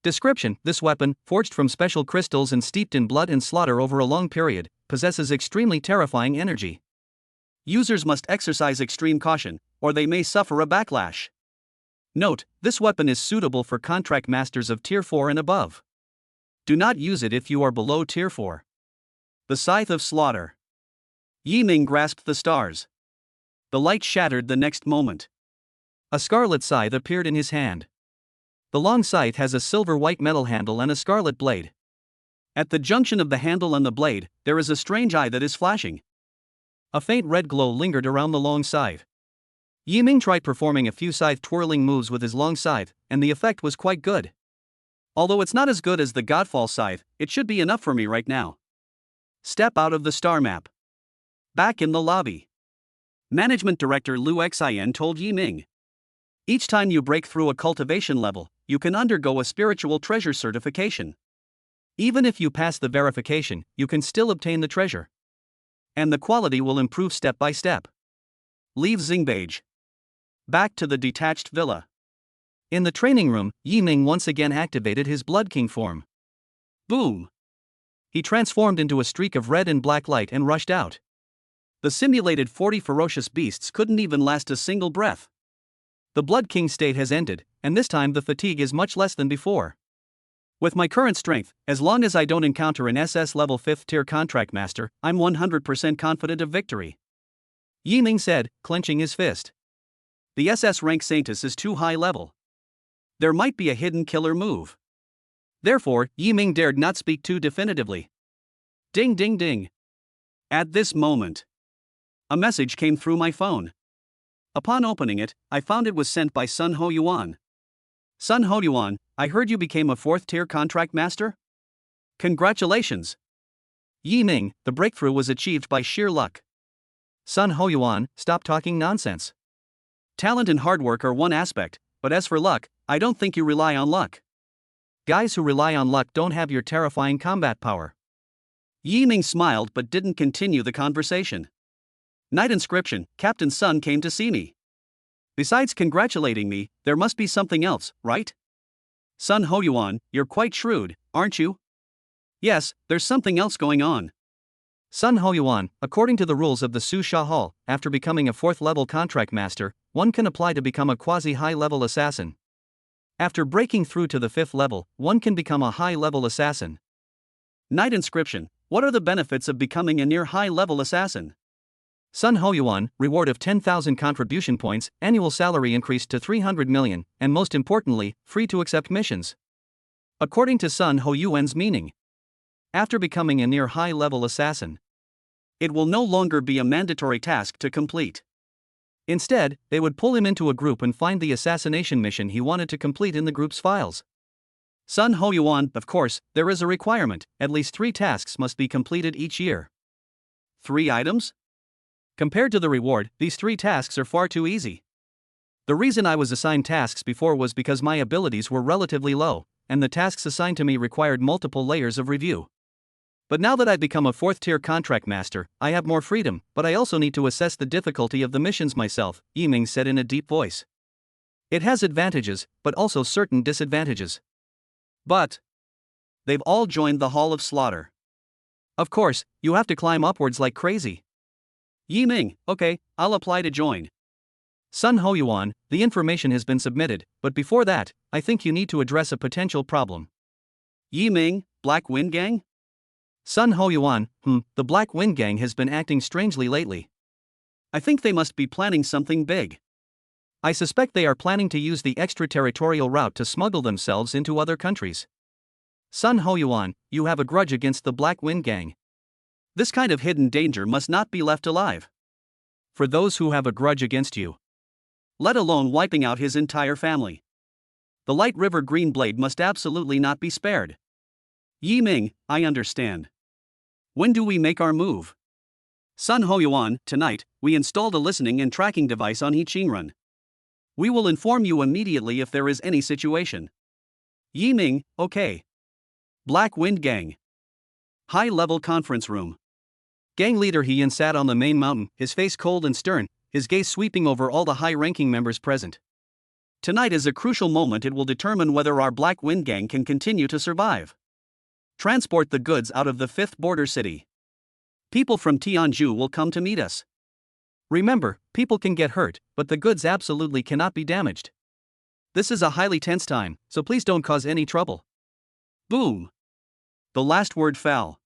A: Description: This weapon, forged from special crystals and steeped in blood and slaughter over a long period, possesses extremely terrifying energy. Users must exercise extreme caution, or they may suffer a backlash. Note: this weapon is suitable for contract masters of Tier 4 and above. Do not use it if you are below Tier 4. The Scythe of Slaughter. Yi Ming grasped the stars. The light shattered the next moment. A scarlet scythe appeared in his hand. The long scythe has a silver-white metal handle and a scarlet blade. At the junction of the handle and the blade, there is a strange eye that is flashing. A faint red glow lingered around the long scythe. Yi Ming tried performing a few scythe twirling moves with his long scythe, and the effect was quite good. Although it's not as good as the Godfall scythe, it should be enough for me right now. Step out of the star map. Back in the lobby, Management Director Lu Xian told Yi Ming. Each time you break through a cultivation level, you can undergo a spiritual treasure certification. Even if you pass the verification, you can still obtain the treasure. And the quality will improve step by step. Leave Xingbage. Back to the detached villa. In the training room, Yi Ming once again activated his Blood King form. Boom! He transformed into a streak of red and black light and rushed out. The simulated 40 ferocious beasts couldn't even last a single breath. The Blood King state has ended, and this time the fatigue is much less than before. With my current strength, as long as I don't encounter an SS level 5th tier contract master, I'm 100% confident of victory. Yi Ming said, clenching his fist. The SS rank saintess is too high level. There might be a hidden killer move. Therefore, Yi Ming dared not speak too definitively. Ding ding ding. At this moment, a message came through my phone. Upon opening it, I found it was sent by Sun Ho Yuan. Sun Ho Yuan, I heard you became a 4th tier contract master? Congratulations! Yi Ming, the breakthrough was achieved by sheer luck. Sun Ho Yuan, stop talking nonsense. Talent and hard work are one aspect, but as for luck, I don't think you rely on luck. Guys who rely on luck don't have your terrifying combat power. Yi Ming smiled but didn't continue the conversation. Night inscription, Captain Sun came to see me. Besides congratulating me, there must be something else, right? Sun Ho Yuan, you're quite shrewd, aren't you? Yes, there's something else going on. Sun Ho Yuan, according to the rules of the Su Sha Hall, after becoming a 4th level contract master, one can apply to become a quasi-high-level assassin. After breaking through to the 5th level, one can become a high-level assassin. Knight inscription. What are the benefits of becoming a near high-level assassin? Sun Ho Yuan, reward of 10,000 contribution points, annual salary increased to 300 million, and most importantly, free to accept missions. According to Sun Ho Yuan's meaning, after becoming a near high-level assassin, it will no longer be a mandatory task to complete. Instead, they would pull him into a group and find the assassination mission he wanted to complete in the group's files. Sun Ho Yuan, of course, there is a requirement: at least 3 tasks must be completed each year. 3 items? Compared to the reward, these 3 tasks are far too easy. The reason I was assigned tasks before was because my abilities were relatively low, and the tasks assigned to me required multiple layers of review. But now that I've become a 4th-tier contract master, I have more freedom, but I also need to assess the difficulty of the missions myself, Yiming said in a deep voice. It has advantages, but also certain disadvantages. But they've all joined the Hall of Slaughter. Of course, you have to climb upwards like crazy. Yiming, okay, I'll apply to join. Sun Ho Yuan, the information has been submitted, but before that, I think you need to address a potential problem. Yiming, Black Wind Gang? Sun Ho Yuan, the Black Wind Gang has been acting strangely lately. I think they must be planning something big. I suspect they are planning to use the extraterritorial route to smuggle themselves into other countries. Sun Ho Yuan, you have a grudge against the Black Wind Gang. This kind of hidden danger must not be left alive. For those who have a grudge against you, let alone wiping out his entire family, the Light River Green Blade must absolutely not be spared. Yiming, I understand. When do we make our move? Sun Ho Yuan, tonight, we installed a listening and tracking device on Yichingrun. We will inform you immediately if there is any situation. Yiming, okay. Black Wind Gang. High-level conference room. Gang leader He Yin sat on the main mountain, his face cold and stern, his gaze sweeping over all the high-ranking members present. Tonight is a crucial moment. It will determine whether our Black Wind Gang can continue to survive. Transport the goods out of the 5th border city. People from Tianju will come to meet us. Remember, people can get hurt, but the goods absolutely cannot be damaged. This is a highly tense time, so please don't cause any trouble. Boom. The last word fell.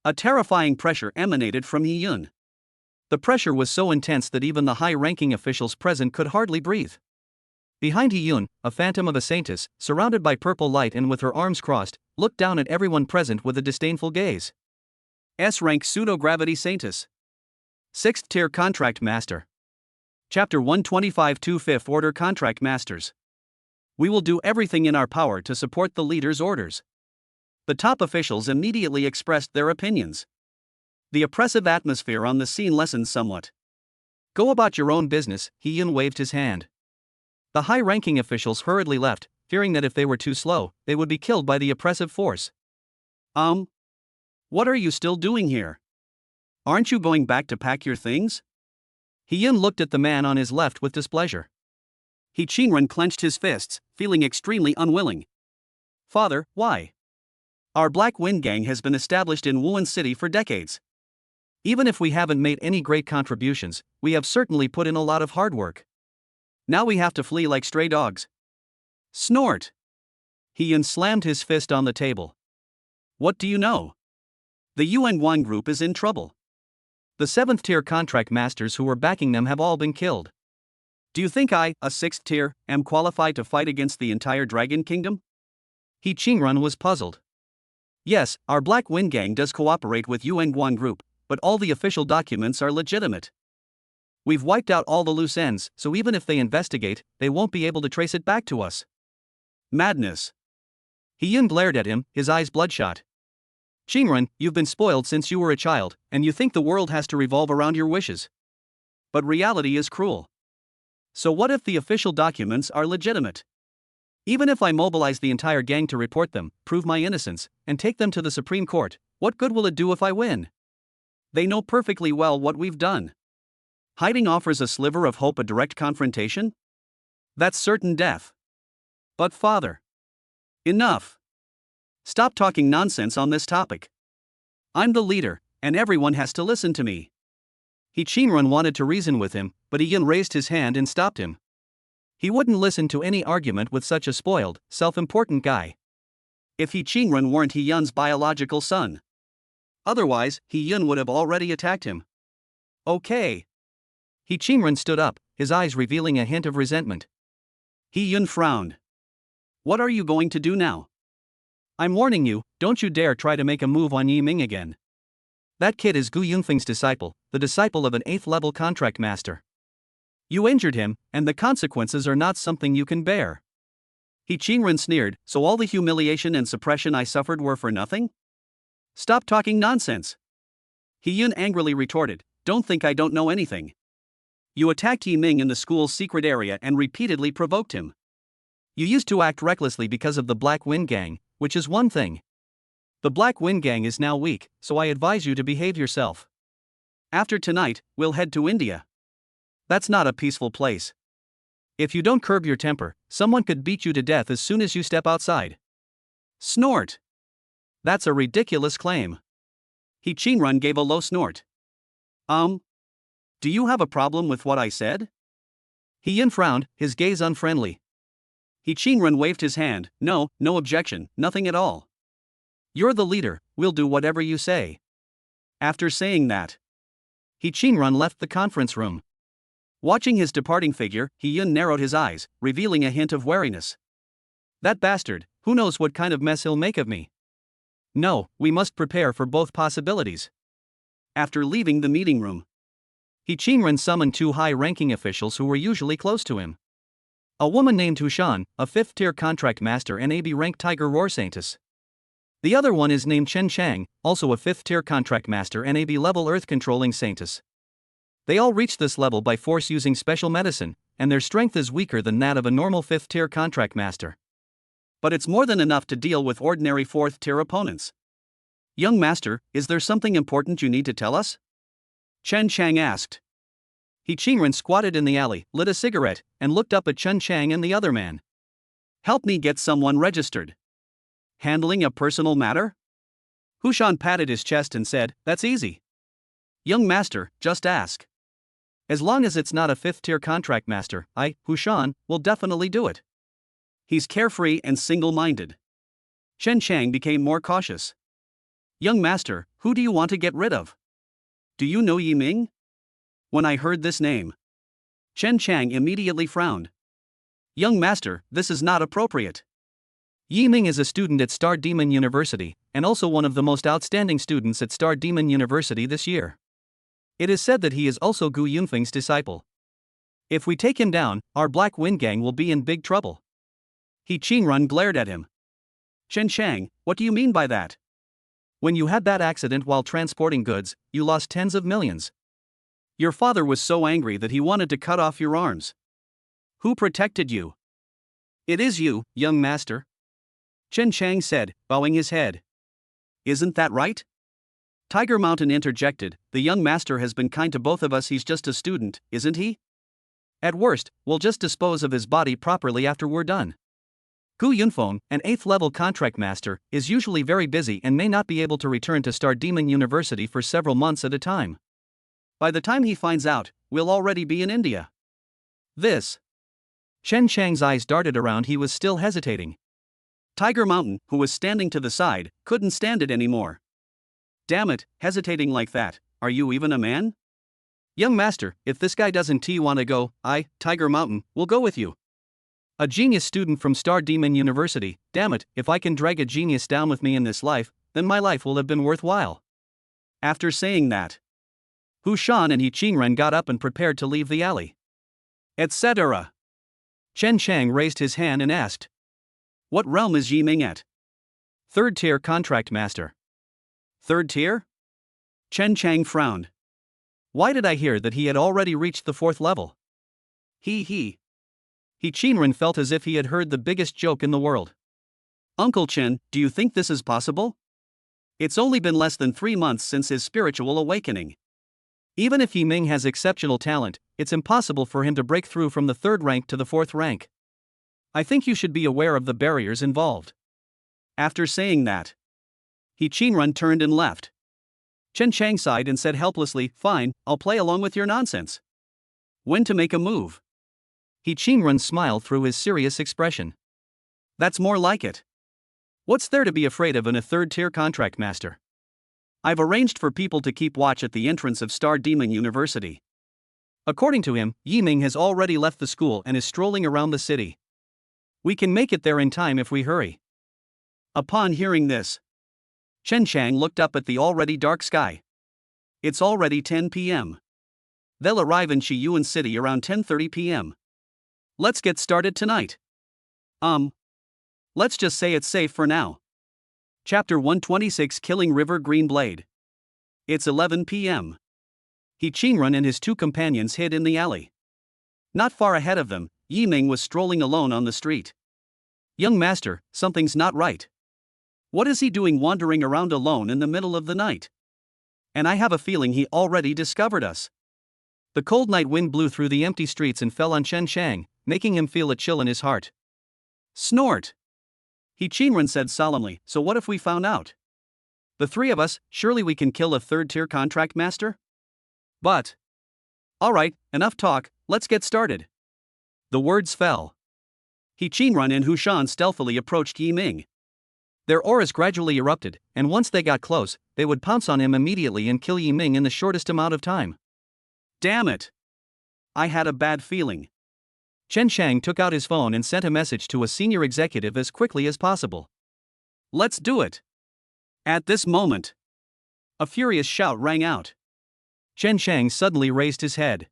A: A terrifying pressure emanated from He Yun. The pressure was so intense that even the high-ranking officials present could hardly breathe. Behind He Yun, a phantom of a saintess, surrounded by purple light and with her arms crossed, looked down at everyone present with a disdainful gaze. S-rank pseudo-gravity saintess. 6th-tier contract master. Chapter 125 to 5th Order Contract Masters. We will do everything in our power to support the leader's orders. The top officials immediately expressed their opinions. The oppressive atmosphere on the scene lessened somewhat. Go about your own business, He Yun waved his hand. The high-ranking officials hurriedly left, fearing that if they were too slow, they would be killed by the oppressive force. What are you still doing here? Aren't you going back to pack your things? He Yun looked at the man on his left with displeasure. He Qingren clenched his fists, feeling extremely unwilling. Father, why? Our Black Wind Gang has been established in Wuhan City for decades. Even if we haven't made any great contributions, we have certainly put in a lot of hard work. Now we have to flee like stray dogs. Snort! He Yun slammed his fist on the table. What do you know? The Yuan group is in trouble. The 7th-tier contract masters who were backing them have all been killed. Do you think I, a 6th tier, am qualified to fight against the entire Dragon Kingdom? He Qingren was puzzled. Yes, our Black Wind Gang does cooperate with Yuan group, but all the official documents are legitimate. We've wiped out all the loose ends, so even if they investigate, they won't be able to trace it back to us. Madness. He Yun glared at him, his eyes bloodshot. Qingren, you've been spoiled since you were a child, and you think the world has to revolve around your wishes. But reality is cruel. So what if the official documents are legitimate? Even if I mobilize the entire gang to report them, prove my innocence, and take them to the Supreme Court, what good will it do if I win? They know perfectly well what we've done. Hiding offers a sliver of hope, a direct confrontation? That's certain death. But father. Enough. Stop talking nonsense on this topic. I'm the leader, and everyone has to listen to me. He Qingrun wanted to reason with him, but He Yun raised his hand and stopped him. He wouldn't listen to any argument with such a spoiled, self-important guy. If He Qingrun weren't He Yun's biological son. Otherwise, He Yun would have already attacked him. Okay. He Qingrun stood up, his eyes revealing a hint of resentment. He Yun frowned. What are you going to do now? I'm warning you, don't you dare try to make a move on Yi Ming again. That kid is Gu Yunfeng's disciple, the disciple of an 8th level contract master. You injured him, and the consequences are not something you can bear. He Qingrun sneered, so all the humiliation and suppression I suffered were for nothing? Stop talking nonsense. He Yun angrily retorted, don't think I don't know anything. You attacked Yi Ming in the school's secret area and repeatedly provoked him. You used to act recklessly because of the Black Wind Gang, which is one thing. The Black Wind Gang is now weak, so I advise you to behave yourself. After tonight, we'll head to India. That's not a peaceful place. If you don't curb your temper, someone could beat you to death as soon as you step outside. Snort. That's a ridiculous claim. He Qingrun gave a low snort. Do you have a problem with what I said? He Yun frowned, his gaze unfriendly. He Qingrun waved his hand, no objection, nothing at all. You're the leader, we'll do whatever you say. After saying that, He Qingrun left the conference room. Watching his departing figure, He Yun narrowed his eyes, revealing a hint of wariness. That bastard, who knows what kind of mess he'll make of me? No, we must prepare for both possibilities. After leaving the meeting room, He Qingrun summoned 2 high-ranking officials who were usually close to him. A woman named Hushan, a 5th-tier contract master and AB-ranked Tiger Roar saintess. The other one is named Chen Chang, also a 5th-tier contract master and AB-level earth-controlling saintess. They all reached this level by force using special medicine, and their strength is weaker than that of a normal 5th-tier contract master. But it's more than enough to deal with ordinary 4th-tier opponents. Young master, is there something important you need to tell us? Chen Chang asked. He Qingrun squatted in the alley, lit a cigarette, and looked up at Chen Chang and the other man. Help me get someone registered. Handling a personal matter? Hushan patted his chest and said, that's easy. Young master, just ask. As long as it's not a 5th-tier contract master, Hushan, will definitely do it. He's carefree and single-minded. Chen Chang became more cautious. Young master, who do you want to get rid of? Do you know Yi Ming? When I heard this name, Chen Chang immediately frowned. Young master, this is not appropriate. Yi Ming is a student at Star Demon University, and also one of the most outstanding students at Star Demon University this year. It is said that he is also Gu Yunfeng's disciple. If we take him down, our Black Wind Gang will be in big trouble. He Qingrun glared at him. Chen Chang, what do you mean by that? When you had that accident while transporting goods, you lost tens of millions. Your father was so angry that he wanted to cut off your arms. Who protected you? It is you, young master. Chen Chang said, bowing his head. Isn't that right? Tiger Mountain interjected, the young master has been kind to both of us, he's just a student, isn't he? At worst, we'll just dispose of his body properly after we're done. Gu Yunfeng, an 8th level contract master, is usually very busy and may not be able to return to Star Demon University for several months at a time. By the time he finds out, we'll already be in India. This. Chen Chang's eyes darted around, he was still hesitating. Tiger Mountain, who was standing to the side, couldn't stand it anymore. Damn it, hesitating like that, are you even a man? Young master, if this guy doesn't want to go, Tiger Mountain, will go with you. A genius student from Star Demon University, damn it, if I can drag a genius down with me in this life, then my life will have been worthwhile. After saying that, Hushan and He Qingrun got up and prepared to leave the alley. Etc. Chen Chang raised his hand and asked, what realm is Yi Ming at? 3rd tier contract master. 3rd tier? Chen Chang frowned. Why did I hear that he had already reached the 4th level? He Qingrun felt as if he had heard the biggest joke in the world. Uncle Chen, do you think this is possible? It's only been less than 3 months since his spiritual awakening. Even if Yi Ming has exceptional talent, it's impossible for him to break through from the 3rd rank to the 4th rank. I think you should be aware of the barriers involved. After saying that, He Qingrun turned and left. Chen Chang sighed and said helplessly, "Fine, I'll play along with your nonsense. When to make a move?" He Qingrun smiled through his serious expression. "That's more like it. What's there to be afraid of in a third-tier contract master? I've arranged for people to keep watch at the entrance of Star Demon University." According to him, Yiming has already left the school and is strolling around the city. "We can make it there in time if we hurry." Upon hearing this, Chen Chang looked up at the already dark sky. It's already 10 p.m. They'll arrive in Shiyuan City around 10:30 p.m. Let's get started tonight. Let's just say it's safe for now. Chapter 126, Killing River Green Blade. It's 11 p.m. He Qingrun and his two companions hid in the alley. Not far ahead of them, Yiming was strolling alone on the street. "Young master, something's not right. What is he doing wandering around alone in the middle of the night? And I have a feeling he already discovered us." The cold night wind blew through the empty streets and fell on Chen Chang, making him feel a chill in his heart. "Snort!" He Qingrun said solemnly, "So what if we found out? The three of us, surely we can kill a third-tier contract master? But... Alright, enough talk, let's get started." The words fell. He Qingrun and Hushan stealthily approached Yiming. Their auras gradually erupted, and once they got close, they would pounce on him immediately and kill Yiming in the shortest amount of time. Damn it! I had a bad feeling. Chen Chang took out his phone and sent a message to a senior executive as quickly as possible. "Let's do it!" At this moment, a furious shout rang out. Chen Chang suddenly raised his head.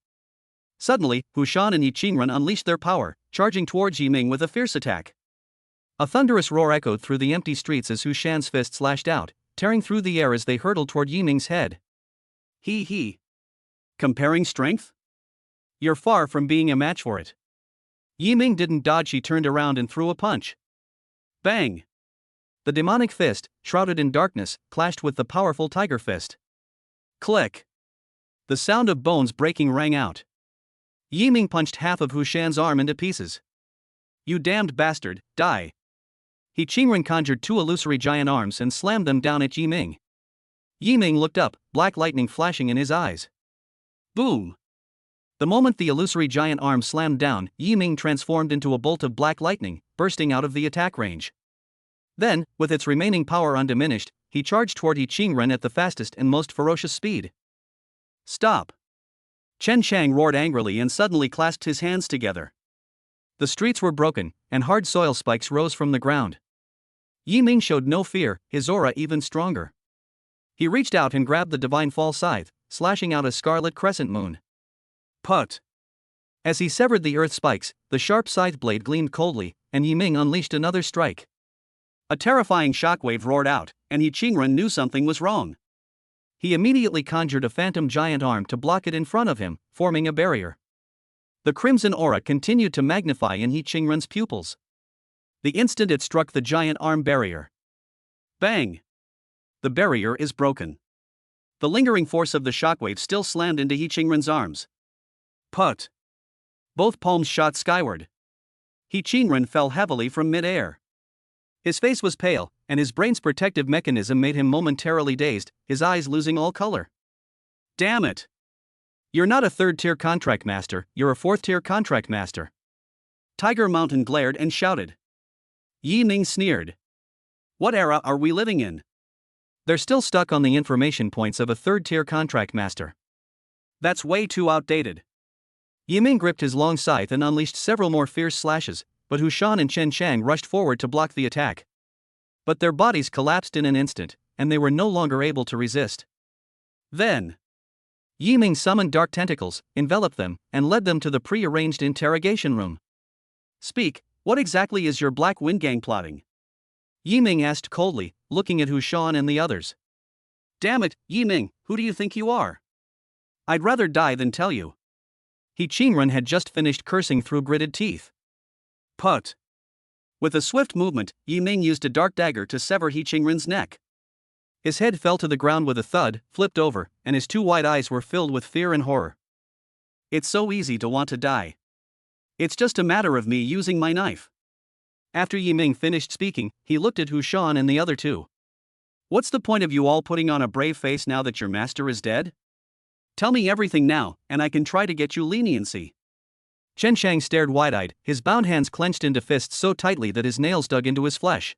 A: Suddenly, Hushan and Yi Qingrun unleashed their power, charging towards Yiming with a fierce attack. A thunderous roar echoed through the empty streets as Hushan's fists lashed out, tearing through the air as they hurtled toward Yiming's head. He. Comparing strength? You're far from being a match for it. Yiming didn't dodge, he turned around and threw a punch. Bang! The demonic fist, shrouded in darkness, clashed with the powerful tiger fist. Click! The sound of bones breaking rang out. Yiming punched half of Hushan's arm into pieces. "You damned bastard, die!" He Qingrun conjured two illusory giant arms and slammed them down at Yiming. Yiming looked up, black lightning flashing in his eyes. Boom! The moment the illusory giant arm slammed down, Yiming transformed into a bolt of black lightning, bursting out of the attack range. Then, with its remaining power undiminished, he charged toward Yi Qingrun at the fastest and most ferocious speed. "Stop!" Chen Chang roared angrily and suddenly clasped his hands together. The streets were broken, and hard soil spikes rose from the ground. Yiming showed no fear, his aura even stronger. He reached out and grabbed the divine fall scythe, slashing out a scarlet crescent moon. Put! As he severed the earth spikes, the sharp scythe blade gleamed coldly, and Yiming unleashed another strike. A terrifying shockwave roared out, and Yi Qingrun knew something was wrong. He immediately conjured a phantom giant arm to block it in front of him, forming a barrier. The crimson aura continued to magnify in Yi Qingrun's pupils. The instant it struck the giant arm barrier. Bang! The barrier is broken. The lingering force of the shockwave still slammed into Yi Qingrun's arms. Put! Both palms shot skyward. Yi Qingrun fell heavily from mid-air. His face was pale, and his brain's protective mechanism made him momentarily dazed, his eyes losing all color. Damn it! You're not a third-tier contract master, you're a fourth-tier contract master. Tiger Mountain glared and shouted. Yiming sneered. What era are we living in? They're still stuck on the information points of a third-tier contract master. That's way too outdated. Yiming gripped his long scythe and unleashed several more fierce slashes, but Hushan and Chen Chang rushed forward to block the attack. But their bodies collapsed in an instant, and they were no longer able to resist. Then, Yiming summoned dark tentacles, enveloped them, and led them to the pre-arranged interrogation room. Speak, what exactly is your Black Wind Gang plotting? Yiming asked coldly, looking at Hushan and the others. Damn it, Yiming, who do you think you are? I'd rather die than tell you. Yi Qingrun had just finished cursing through gritted teeth. Put! With a swift movement, Yiming used a dark dagger to sever Yi Qingrun's neck. His head fell to the ground with a thud, flipped over, and his two wide eyes were filled with fear and horror. It's so easy to want to die. It's just a matter of me using my knife. After Yiming finished speaking, he looked at Hushan and the other two. What's the point of you all putting on a brave face now that your master is dead? Tell me everything now, and I can try to get you leniency. Chen Shang stared wide-eyed, his bound hands clenched into fists so tightly that his nails dug into his flesh.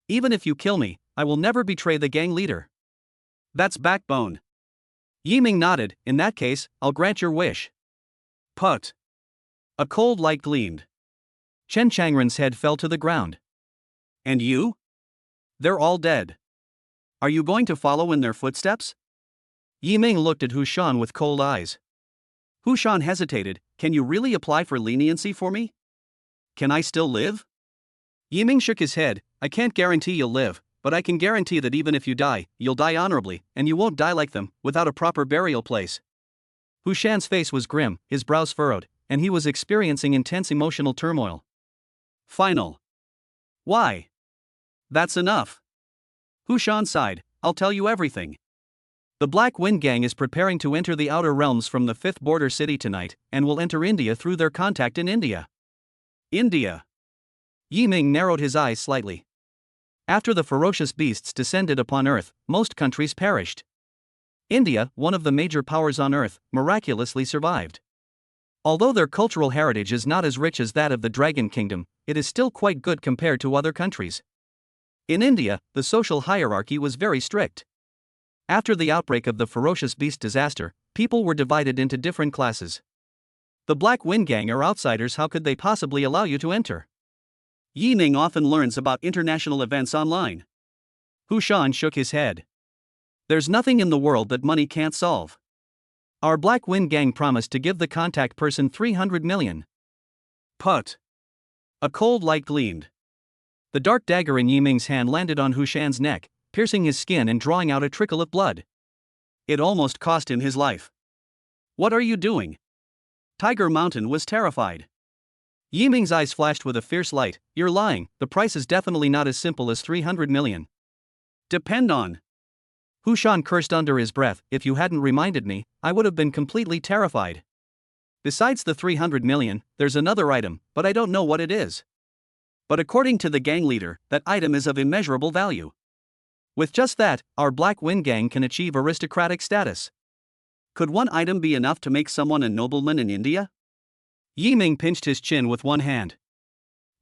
A: Even if you kill me, I will never betray the gang leader. That's backbone. Yi Ming nodded. In that case, I'll grant your wish. Put. A cold light gleamed. Chen Changren's head fell to the ground. And you? They're all dead. Are you going to follow in their footsteps? Yi Ming looked at Hu Shan with cold eyes. Hu Shan hesitated. Can you really apply for leniency for me? Can I still live? Yi Ming shook his head. I can't guarantee you'll live, but I can guarantee that even if you die, you'll die honorably, and you won't die like them, without a proper burial place. Hu Shan's face was grim, his brows furrowed, and he was experiencing intense emotional turmoil. Final. Why? That's enough. Hu Shan sighed. I'll tell you everything. The Black Wind Gang is preparing to enter the Outer Realms from the 5th border city tonight, and will enter India through their contact in India. India. Yi Ming narrowed his eyes slightly. After the ferocious beasts descended upon Earth, most countries perished. India, one of the major powers on Earth, miraculously survived. Although their cultural heritage is not as rich as that of the Dragon Kingdom, it is still quite good compared to other countries. In India, the social hierarchy was very strict. After the outbreak of the ferocious beast disaster, people were divided into different classes. The Black Wind Gang are outsiders. How could they possibly allow you to enter? Yi Ming often learns about international events online. Hu Shan shook his head. There's nothing in the world that money can't solve. Our Black Wind Gang promised to give the contact person 300 million. Put. A cold light gleamed. The dark dagger in Yi Ming's hand landed on Hu Shan's neck, piercing his skin and drawing out a trickle of blood. It almost cost him his life. What are you doing? Tiger Mountain was terrified. Yi Ming's eyes flashed with a fierce light. You're lying, the price is definitely not as simple as 300 million. Depend on. Hu Shan cursed under his breath. If you hadn't reminded me, I would have been completely terrified. Besides the 300 million, there's another item, but I don't know what it is. But according to the gang leader, that item is of immeasurable value. With just that, our Black Wind Gang can achieve aristocratic status. Could one item be enough to make someone a nobleman in India? Yi Ming pinched his chin with one hand.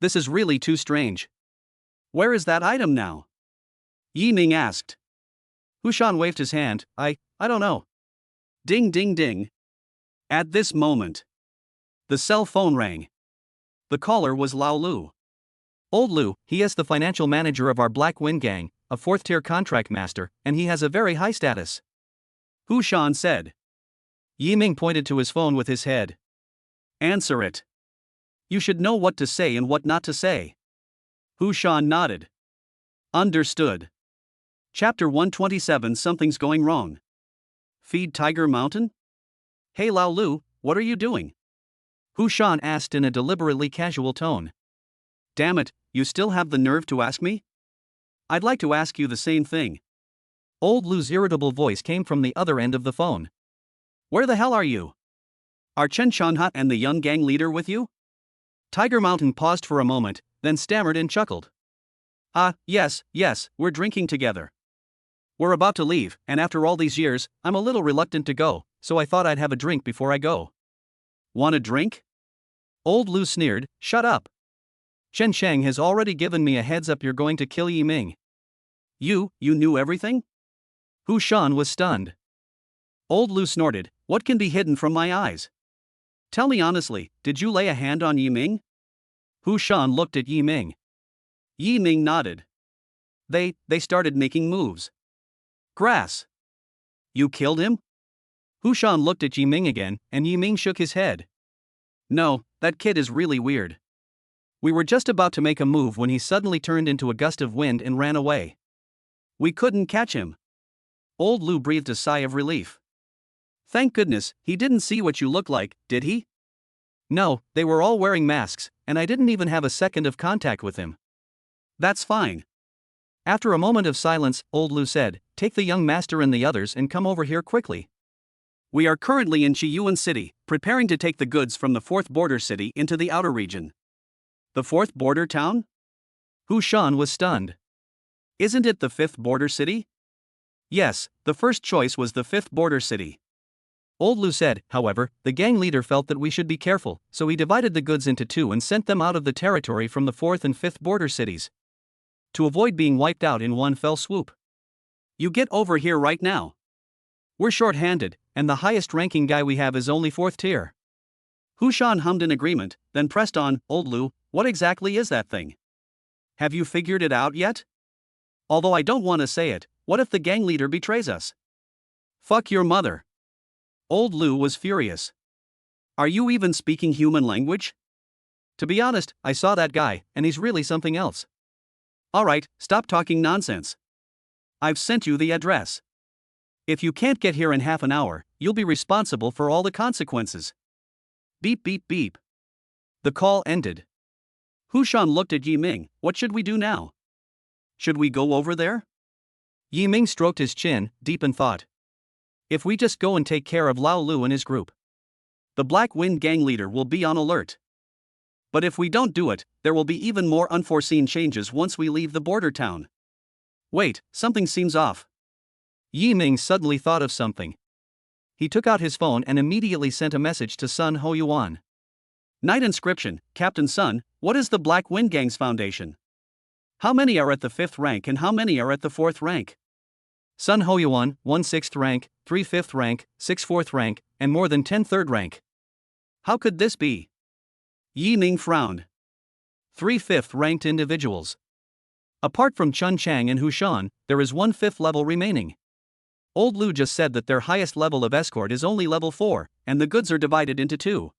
A: This is really too strange. Where is that item now? Yi Ming asked. Hu Shan waved his hand. I don't know. Ding ding ding. At this moment, the cell phone rang. The caller was Lao Lu. Old Lu, he is the financial manager of our Black Wind Gang, a 4th-tier contract master, and he has a very high status. Hu Shan said. Yi Ming pointed to his phone with his head. Answer it. You should know what to say and what not to say. Hu Shan nodded. Understood. Chapter 127. Something's going wrong. Feed Tiger Mountain? Hey Lao Lu, what are you doing? Hu Shan asked in a deliberately casual tone. Damn it, you still have the nerve to ask me? I'd like to ask you the same thing. Old Lu's irritable voice came from the other end of the phone. Where the hell are you? Are Chen Shanha and the young gang leader with you? Tiger Mountain paused for a moment, then stammered and chuckled. Yes, we're drinking together. We're about to leave, and after all these years, I'm a little reluctant to go, so I thought I'd have a drink before I go. Want a drink? Old Lu sneered. Shut up. Chen Shang has already given me a heads up you're going to kill Yi Ming. You knew everything? Hu Shan was stunned. Old Lu snorted. What can be hidden from my eyes? Tell me honestly, did you lay a hand on Yi Ming? Hu Shan looked at Yi Ming. Yi Ming nodded. They started making moves. Grass. You killed him? Hu Shan looked at Yi Ming again, and Yi Ming shook his head. No, that kid is really weird. We were just about to make a move when he suddenly turned into a gust of wind and ran away. We couldn't catch him. Old Lu breathed a sigh of relief. Thank goodness, he didn't see what you look like, did he? No, they were all wearing masks, and I didn't even have a second of contact with him. That's fine. After a moment of silence, Old Lu said, Take the young master and the others and come over here quickly. We are currently in Chiyuan City, preparing to take the goods from the 4th border city into the outer region. The 4th border town? Hu Shan was stunned. Isn't it the fifth border city? Yes, the first choice was the fifth border city. Old Lu said, however, the gang leader felt that we should be careful, so he divided the goods into two and sent them out of the territory from the fourth and fifth border cities, to avoid being wiped out in one fell swoop. You get over here right now. We're short-handed, and the highest ranking guy we have is only fourth tier. Hu Shan hummed in agreement, then pressed on, Old Lu, what exactly is that thing? Have you figured it out yet? Although I don't want to say it, what if the gang leader betrays us? Fuck your mother. Old Lu was furious. Are you even speaking human language? To be honest, I saw that guy, and he's really something else. Alright, stop talking nonsense. I've sent you the address. If you can't get here in half an hour, you'll be responsible for all the consequences. Beep beep beep. The call ended. Hu Shan looked at Yi Ming, what should we do now? Should we go over there? Yi Ming stroked his chin, deep in thought. If we just go and take care of Lao Lu and his group, the Black Wind gang leader will be on alert. But if we don't do it, there will be even more unforeseen changes once we leave the border town. Wait, something seems off. Yi Ming suddenly thought of something. He took out his phone and immediately sent a message to Sun Ho Yuan. Night inscription, Captain Sun, what is the Black Wind Gang's foundation? How many are at the 5th rank and how many are at the 4th rank? Sun Ho Yuan, 1 6th rank, 3 5th rank, 6 4th rank, and more than 10 3rd rank. How could this be? Yi Ming frowned. 3 5th ranked individuals. Apart from Chun Chang and Hu Shan, there is 1 5th level remaining. Old Lu just said that their highest level of escort is only level 4, and the goods are divided into two.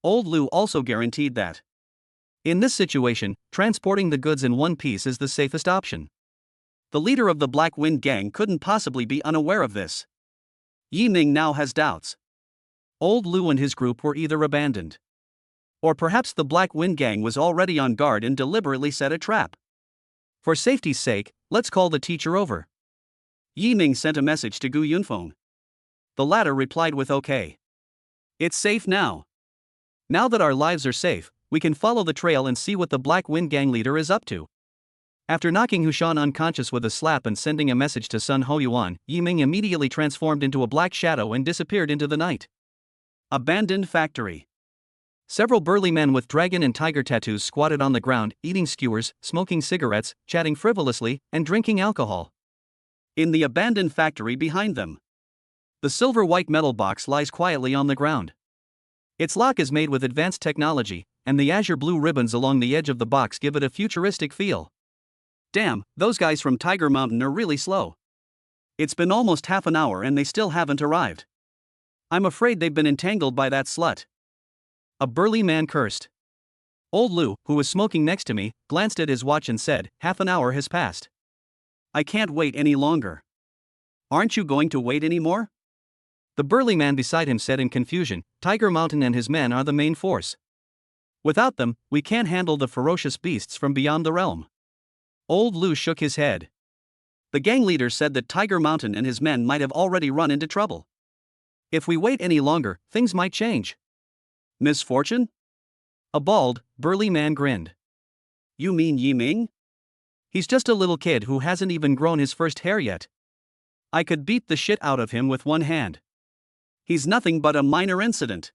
A: Old Lu also guaranteed that, in this situation, transporting the goods in one piece is the safest option. The leader of the Black Wind Gang couldn't possibly be unaware of this. Yi Ming now has doubts. Old Lu and his group were either abandoned, or perhaps the Black Wind Gang was already on guard and deliberately set a trap. For safety's sake, let's call the teacher over. Yi Ming sent a message to Gu Yunfeng. The latter replied with okay. It's safe now. Now that our lives are safe, we can follow the trail and see what the Black Wind Gang leader is up to. After knocking Hu Shan unconscious with a slap and sending a message to Sun Ho Yuan, Yi Ming immediately transformed into a black shadow and disappeared into the night. Abandoned factory. Several burly men with dragon and tiger tattoos squatted on the ground, eating skewers, smoking cigarettes, chatting frivolously, and drinking alcohol. In the abandoned factory behind them, the silver-white metal box lies quietly on the ground. Its lock is made with advanced technology, and the azure blue ribbons along the edge of the box give it a futuristic feel. Damn, those guys from Tiger Mountain are really slow. It's been almost half an hour and they still haven't arrived. I'm afraid they've been entangled by that slut. A burly man cursed. Old Lu, who was smoking next to me, glanced at his watch and said, half an hour has passed. I can't wait any longer. Aren't you going to wait anymore? The burly man beside him said in confusion, Tiger Mountain and his men are the main force. Without them, we can't handle the ferocious beasts from beyond the realm. Old Lu shook his head. The gang leader said that Tiger Mountain and his men might have already run into trouble. If we wait any longer, things might change. Misfortune? A bald, burly man grinned. You mean Yi Ming? He's just a little kid who hasn't even grown his first hair yet. I could beat the shit out of him with one hand. He's nothing but a minor incident.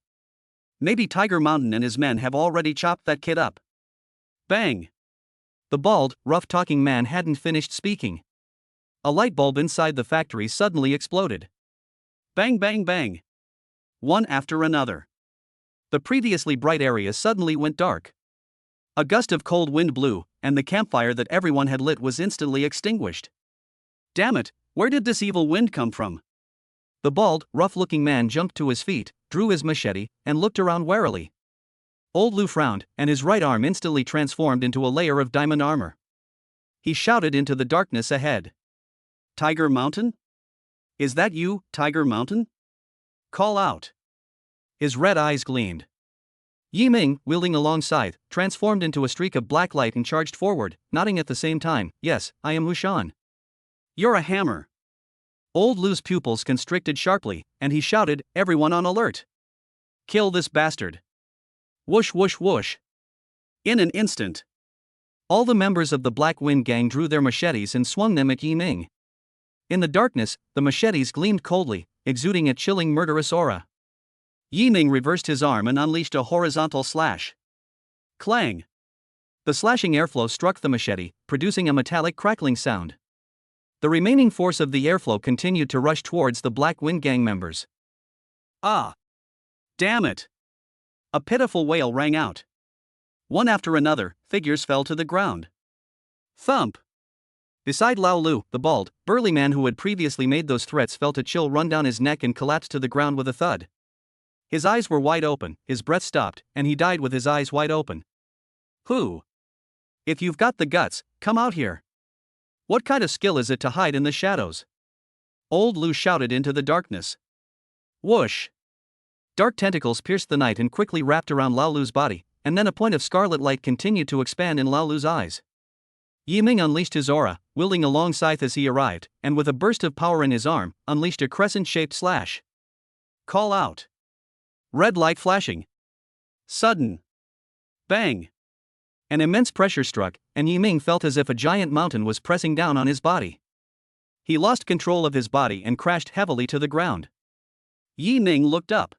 A: Maybe Tiger Mountain and his men have already chopped that kid up. Bang! The bald, rough-talking man hadn't finished speaking. A light bulb inside the factory suddenly exploded. Bang bang bang. One after another. The previously bright area suddenly went dark. A gust of cold wind blew, and the campfire that everyone had lit was instantly extinguished. Damn it, where did this evil wind come from? The bald, rough-looking man jumped to his feet, drew his machete, and looked around warily. Old Lu frowned, and his right arm instantly transformed into a layer of diamond armor. He shouted into the darkness ahead. Tiger Mountain? Is that you, Tiger Mountain? Call out. His red eyes gleamed. Yi Ming, wielding a long scythe, transformed into a streak of black light and charged forward, nodding at the same time, yes, I am Hu Shan. You're a hammer. Old Lu's pupils constricted sharply, and he shouted, everyone on alert. Kill this bastard. Whoosh whoosh whoosh. In an instant, All the members of the Black Wind Gang drew their machetes and swung them at Yi Ming. In the darkness, the machetes gleamed coldly, exuding a chilling murderous aura. Yi Ming reversed his arm and unleashed a horizontal slash. Clang! The slashing airflow struck the machete, producing a metallic crackling sound. The remaining force of the airflow continued to rush towards the Black Wind Gang members. Ah! Damn it! A pitiful wail rang out. One after another, figures fell to the ground. Thump! Beside Lao Lu, the bald, burly man who had previously made those threats felt a chill run down his neck and collapsed to the ground with a thud. His eyes were wide open, his breath stopped, and he died with his eyes wide open. Who? If you've got the guts, come out here. What kind of skill is it to hide in the shadows? Old Lu shouted into the darkness. Whoosh! Dark tentacles pierced the night and quickly wrapped around Lao Lu's body, and then a point of scarlet light continued to expand in Lao Lu's eyes. Yi Ming unleashed his aura, wielding a long scythe as he arrived, and with a burst of power in his arm, unleashed a crescent-shaped slash. Call out. Red light flashing. Sudden. Bang. An immense pressure struck, and Yi Ming felt as if a giant mountain was pressing down on his body. He lost control of his body and crashed heavily to the ground. Yi Ming looked up.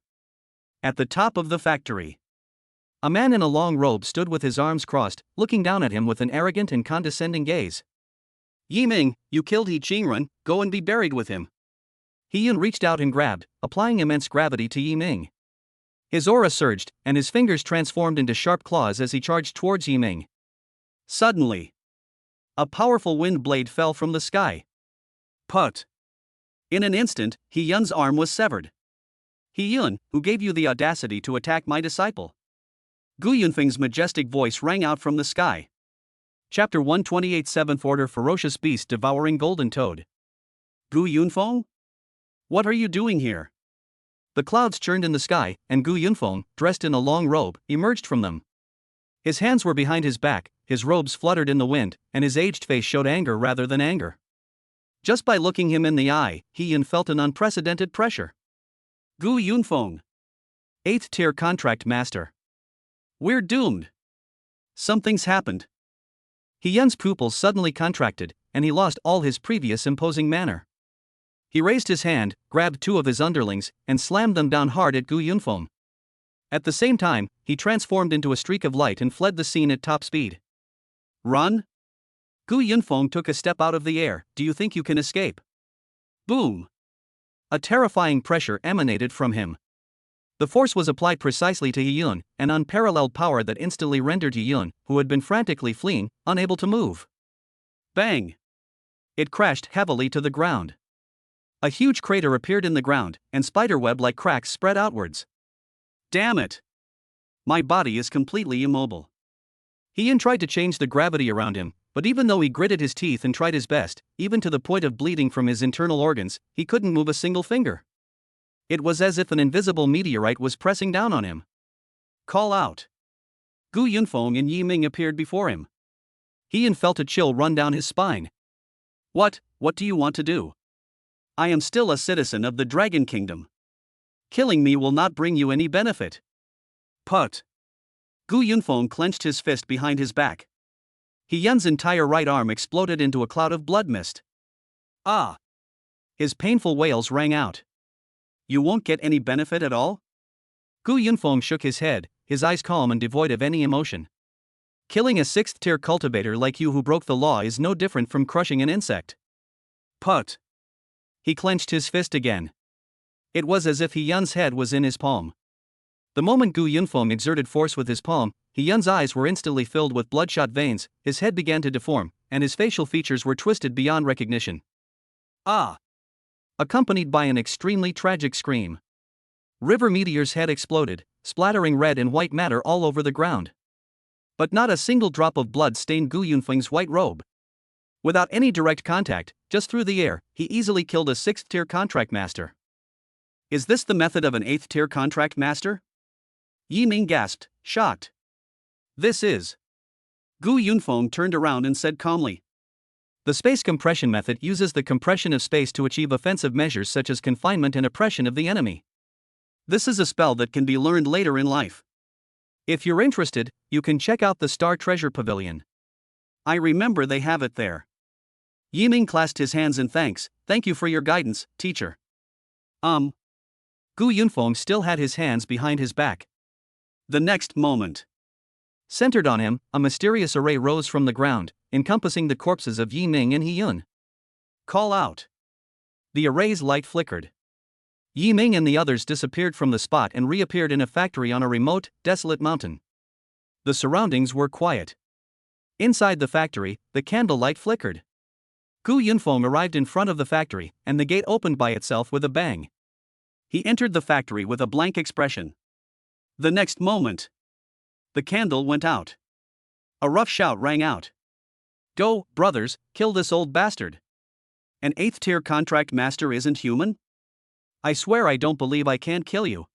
A: At the top of the factory, a man in a long robe stood with his arms crossed, looking down at him with an arrogant and condescending gaze. Yi Ming, you killed He Qingren, go and be buried with him. He Yun reached out and grabbed, applying immense gravity to Yi Ming. His aura surged, and his fingers transformed into sharp claws as he charged towards Yi Ming. Suddenly, a powerful wind blade fell from the sky. Put! In an instant, He Yun's arm was severed. He Yun, who gave you the audacity to attack my disciple? Gu Yunfeng's majestic voice rang out from the sky. Chapter 128 7th Order Ferocious Beast Devouring Golden Toad. Gu Yunfeng? What are you doing here? The clouds churned in the sky, and Gu Yunfeng, dressed in a long robe, emerged from them. His hands were behind his back, his robes fluttered in the wind, and his aged face showed anger rather than anger. Just by looking him in the eye, He Yun felt an unprecedented pressure. Gu Yunfeng. 8th Tier Contract Master. We're doomed. Something's happened. He Yun's pupils suddenly contracted, and he lost all his previous imposing manner. He raised his hand, grabbed two of his underlings, and slammed them down hard at Gu Yunfeng. At the same time, he transformed into a streak of light and fled the scene at top speed. Run? Gu Yunfeng took a step out of the air. Do you think you can escape? Boom! A terrifying pressure emanated from him. The force was applied precisely to He Yun, an unparalleled power that instantly rendered He Yun, who had been frantically fleeing, unable to move. Bang! It crashed heavily to the ground. A huge crater appeared in the ground, and spiderweb-like cracks spread outwards. Damn it! My body is completely immobile. He Yun tried to change the gravity around him, but even though he gritted his teeth and tried his best, even to the point of bleeding from his internal organs, he couldn't move a single finger. It was as if an invisible meteorite was pressing down on him. Call out. Gu Yunfeng and Yi Ming appeared before him. He Yun felt a chill run down his spine. What do you want to do? I am still a citizen of the Dragon Kingdom. Killing me will not bring you any benefit. Put. Gu Yunfeng clenched his fist behind his back. He Yun's entire right arm exploded into a cloud of blood mist. Ah! His painful wails rang out. You won't get any benefit at all? Gu Yunfeng shook his head, his eyes calm and devoid of any emotion. Killing a 6th tier cultivator like you who broke the law is no different from crushing an insect. Put. He clenched his fist again. It was as if He Yun's head was in his palm. The moment Gu Yunfeng exerted force with his palm, He Yun's eyes were instantly filled with bloodshot veins, his head began to deform, and his facial features were twisted beyond recognition. Ah! Accompanied by an extremely tragic scream. River Meteor's head exploded, splattering red and white matter all over the ground. But not a single drop of blood stained Gu Yunfeng's white robe. Without any direct contact, just through the air, he easily killed a 6th tier contract master. Is this the method of an 8th tier contract master? Yi Ming gasped, shocked. This is. Gu Yunfeng turned around and said calmly. The space compression method uses the compression of space to achieve offensive measures such as confinement and oppression of the enemy. This is a spell that can be learned later in life. If you're interested, you can check out the Star Treasure Pavilion. I remember they have it there. Yiming clasped his hands in thanks. Thank you for your guidance, teacher. Gu Yunfeng still had his hands behind his back. The next moment, centered on him, a mysterious array rose from the ground, encompassing the corpses of Yiming and Hiyun. Call out. The array's light flickered. Yiming and the others disappeared from the spot and reappeared in a factory on a remote, desolate mountain. The surroundings were quiet. Inside the factory, the candlelight flickered. Gu Yunfeng arrived in front of the factory, and the gate opened by itself with a bang. He entered the factory with a blank expression. The next moment, the candle went out. A rough shout rang out. Go, brothers, kill this old bastard. An 8th-tier contract master isn't human? I swear I don't believe I can't kill you.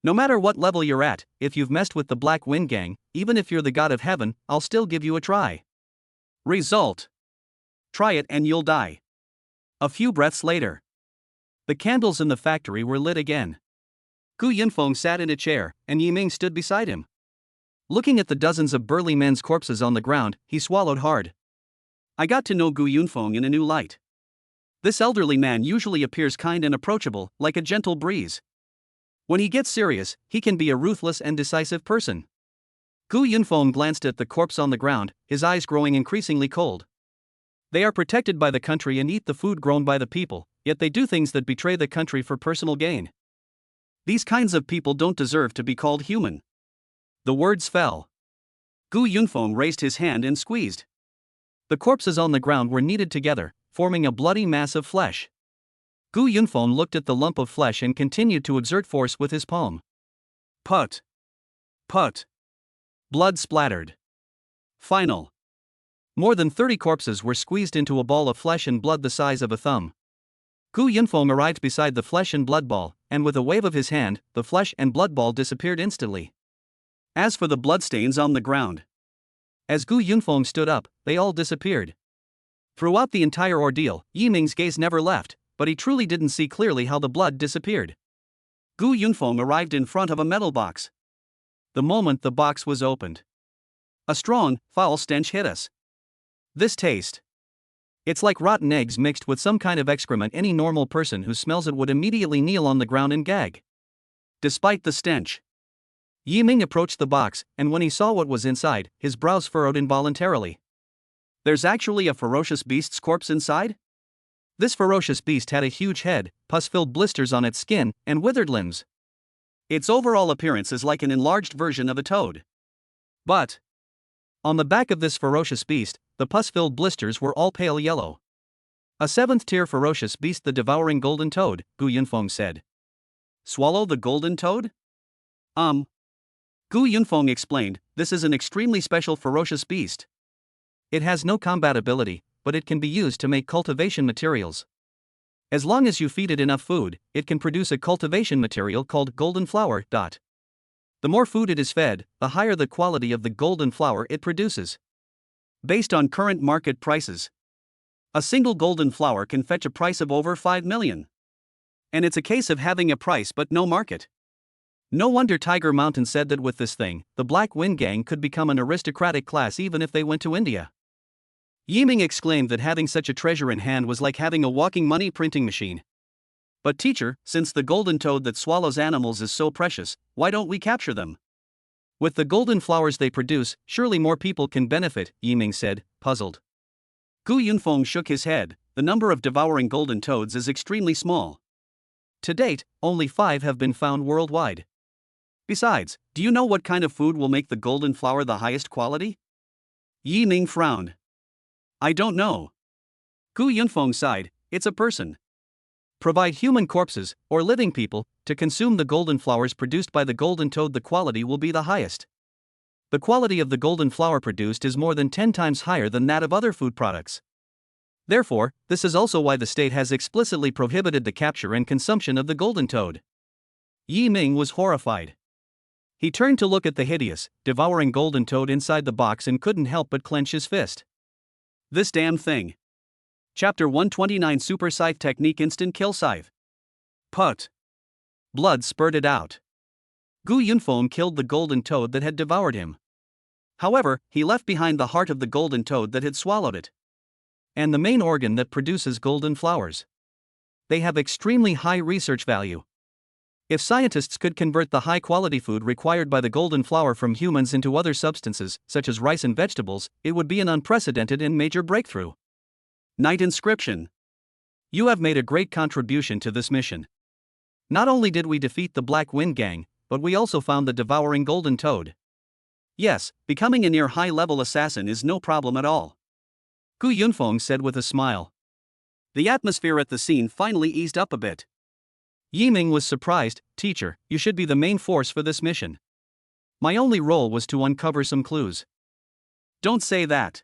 A: No matter what level you're at, if you've messed with the Black Wind Gang, even if you're the god of heaven, I'll still give you a try. Result. Try it and you'll die. A few breaths later, the candles in the factory were lit again. Gu Yunfeng sat in a chair, and Yiming stood beside him. Looking at the dozens of burly men's corpses on the ground, he swallowed hard. I got to know Gu Yunfeng in a new light. This elderly man usually appears kind and approachable, like a gentle breeze. When he gets serious, he can be a ruthless and decisive person. Gu Yunfeng glanced at the corpse on the ground, his eyes growing increasingly cold. They are protected by the country and eat the food grown by the people, yet they do things that betray the country for personal gain. These kinds of people don't deserve to be called human. The words fell. Gu Yunfeng raised his hand and squeezed. The corpses on the ground were kneaded together, forming a bloody mass of flesh. Gu Yunfeng looked at the lump of flesh and continued to exert force with his palm. Put. Put. Blood splattered. Final. More than 30 corpses were squeezed into a ball of flesh and blood the size of a thumb. Gu Yunfeng arrived beside the flesh and blood ball, and with a wave of his hand, the flesh and blood ball disappeared instantly. As for the bloodstains on the ground, as Gu Yunfeng stood up, they all disappeared. Throughout the entire ordeal, Yiming's gaze never left, but he truly didn't see clearly how the blood disappeared. Gu Yunfeng arrived in front of a metal box. The moment the box was opened, a strong, foul stench hit us. This taste. It's like rotten eggs mixed with some kind of excrement. Any normal person who smells it would immediately kneel on the ground and gag. Despite the stench, Yiming approached the box, and when he saw what was inside, his brows furrowed involuntarily. There's actually a ferocious beast's corpse inside? This ferocious beast had a huge head, pus-filled blisters on its skin, and withered limbs. Its overall appearance is like an enlarged version of a toad. But on the back of this ferocious beast, the pus-filled blisters were all pale yellow. A 7th-tier ferocious beast, the devouring golden toad, Gu Yunfeng said. Swallow the golden toad? Gu Yunfeng explained, this is an extremely special ferocious beast. It has no combat ability, but it can be used to make cultivation materials. As long as you feed it enough food, it can produce a cultivation material called golden flower. The more food it is fed, the higher the quality of the golden flower it produces. Based on current market prices, a single golden flower can fetch a price of over 5 million. And it's a case of having a price but no market. No wonder Tiger Mountain said that with this thing, the Black Wind Gang could become an aristocratic class even if they went to India. Yiming exclaimed that having such a treasure in hand was like having a walking money printing machine. But teacher, since the golden toad that swallows animals is so precious, why don't we capture them? With the golden flowers they produce, surely more people can benefit, Yiming said, puzzled. Gu Yunfeng shook his head. The number of devouring golden toads is extremely small. To date, only 5 have been found worldwide. Besides, do you know what kind of food will make the golden flower the highest quality? Yiming frowned. I don't know. Gu Yunfeng sighed, it's a person. Provide human corpses, or living people, to consume the golden flowers produced by the golden toad, the quality will be the highest. The quality of the golden flower produced is more than 10 times higher than that of other food products. Therefore, this is also why the state has explicitly prohibited the capture and consumption of the golden toad. Yiming was horrified. He turned to look at the hideous, devouring golden toad inside the box and couldn't help but clench his fist. This damn thing. Chapter 129 Super Scythe Technique Instant Kill Scythe. Put. Blood spurted out. Gu Yunfeng killed the golden toad that had devoured him. However, he left behind the heart of the golden toad that had swallowed it, and the main organ that produces golden flowers. They have extremely high research value. If scientists could convert the high-quality food required by the golden flower from humans into other substances, such as rice and vegetables, it would be an unprecedented and major breakthrough. Knight inscription. You have made a great contribution to this mission. Not only did we defeat the Black Wind Gang, but we also found the devouring golden toad. Yes, becoming a near high-level assassin is no problem at all, Gu Yunfeng said with a smile. The atmosphere at the scene finally eased up a bit. Yiming was surprised. Teacher, you should be the main force for this mission. My only role was to uncover some clues. Don't say that.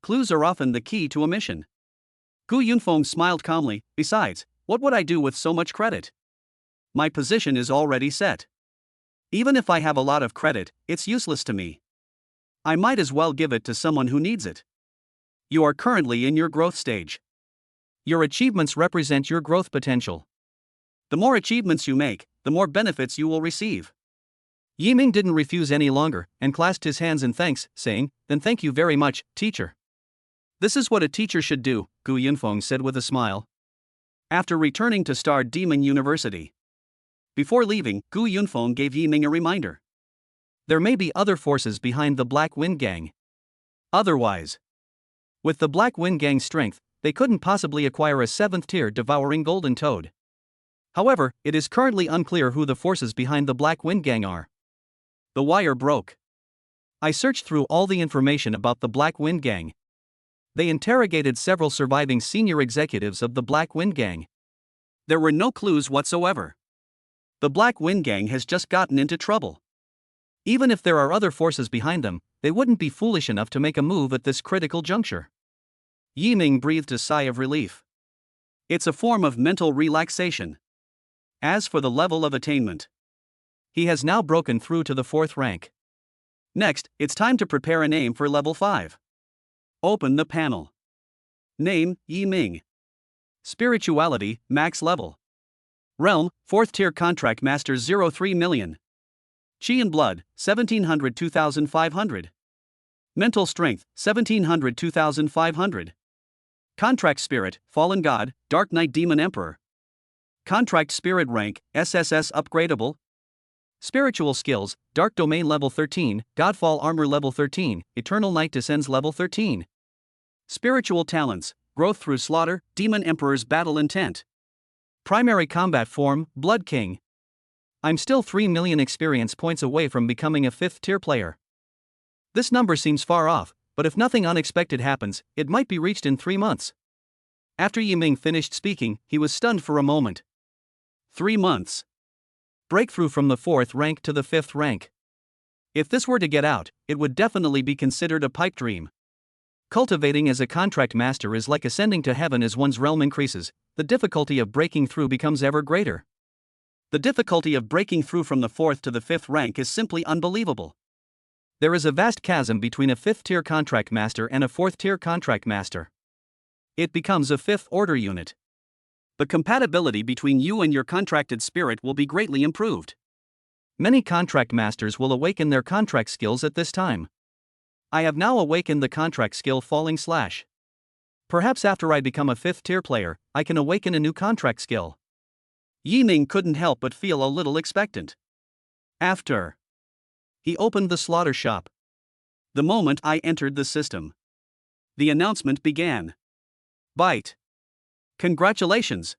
A: Clues are often the key to a mission. Gu Yunfeng smiled calmly. Besides, what would I do with so much credit? My position is already set. Even if I have a lot of credit, it's useless to me. I might as well give it to someone who needs it. You are currently in your growth stage. Your achievements represent your growth potential. The more achievements you make, the more benefits you will receive. Yiming didn't refuse any longer, and clasped his hands in thanks, saying, Then thank you very much, teacher. This is what a teacher should do, Gu Yunfeng said with a smile. After returning to Star Demon University. Before leaving, Gu Yunfeng gave Yiming a reminder. There may be other forces behind the Black Wind Gang. Otherwise, with the Black Wind Gang's strength, they couldn't possibly acquire a 7th-tier devouring golden toad. However, it is currently unclear who the forces behind the Black Wind Gang are. The wire broke. I searched through all the information about the Black Wind Gang. They interrogated several surviving senior executives of the Black Wind Gang. There were no clues whatsoever. The Black Wind Gang has just gotten into trouble. Even if there are other forces behind them, they wouldn't be foolish enough to make a move at this critical juncture. Yiming breathed a sigh of relief. It's a form of mental relaxation. As for the level of attainment, he has now broken through to the 4th rank. Next, it's time to prepare a name for level 5. Open the panel. Name, Yiming. Spirituality, max level. Realm, 4th tier contract master 03 million. Chi and blood, 1700 2500. Mental strength, 1700 2500. Contract spirit, fallen god, dark knight demon emperor. Contract spirit rank, SSS upgradable. Spiritual skills, dark domain level 13, godfall armor level 13, eternal night descends level 13. Spiritual talents, growth through slaughter, demon emperor's battle intent. Primary combat form, blood king. I'm still 3 million experience points away from becoming a 5th tier player. This number seems far off, but if nothing unexpected happens, it might be reached in 3 months. After Yiming finished speaking, he was stunned for a moment. 3 months. Breakthrough from the 4th rank to the 5th rank. If this were to get out, it would definitely be considered a pipe dream. Cultivating as a contract master is like ascending to heaven. As one's realm increases, the difficulty of breaking through becomes ever greater. The difficulty of breaking through from the 4th to the 5th rank is simply unbelievable. There is a vast chasm between a 5th tier contract master and a 4th tier contract master. It becomes a 5th order unit. The compatibility between you and your contracted spirit will be greatly improved. Many contract masters will awaken their contract skills at this time. I have now awakened the contract skill falling slash. Perhaps after I become a 5th tier player, I can awaken a new contract skill. Yiming couldn't help but feel a little expectant. After he opened the slaughter shop. The moment I entered the system, the announcement began. Bite. Congratulations!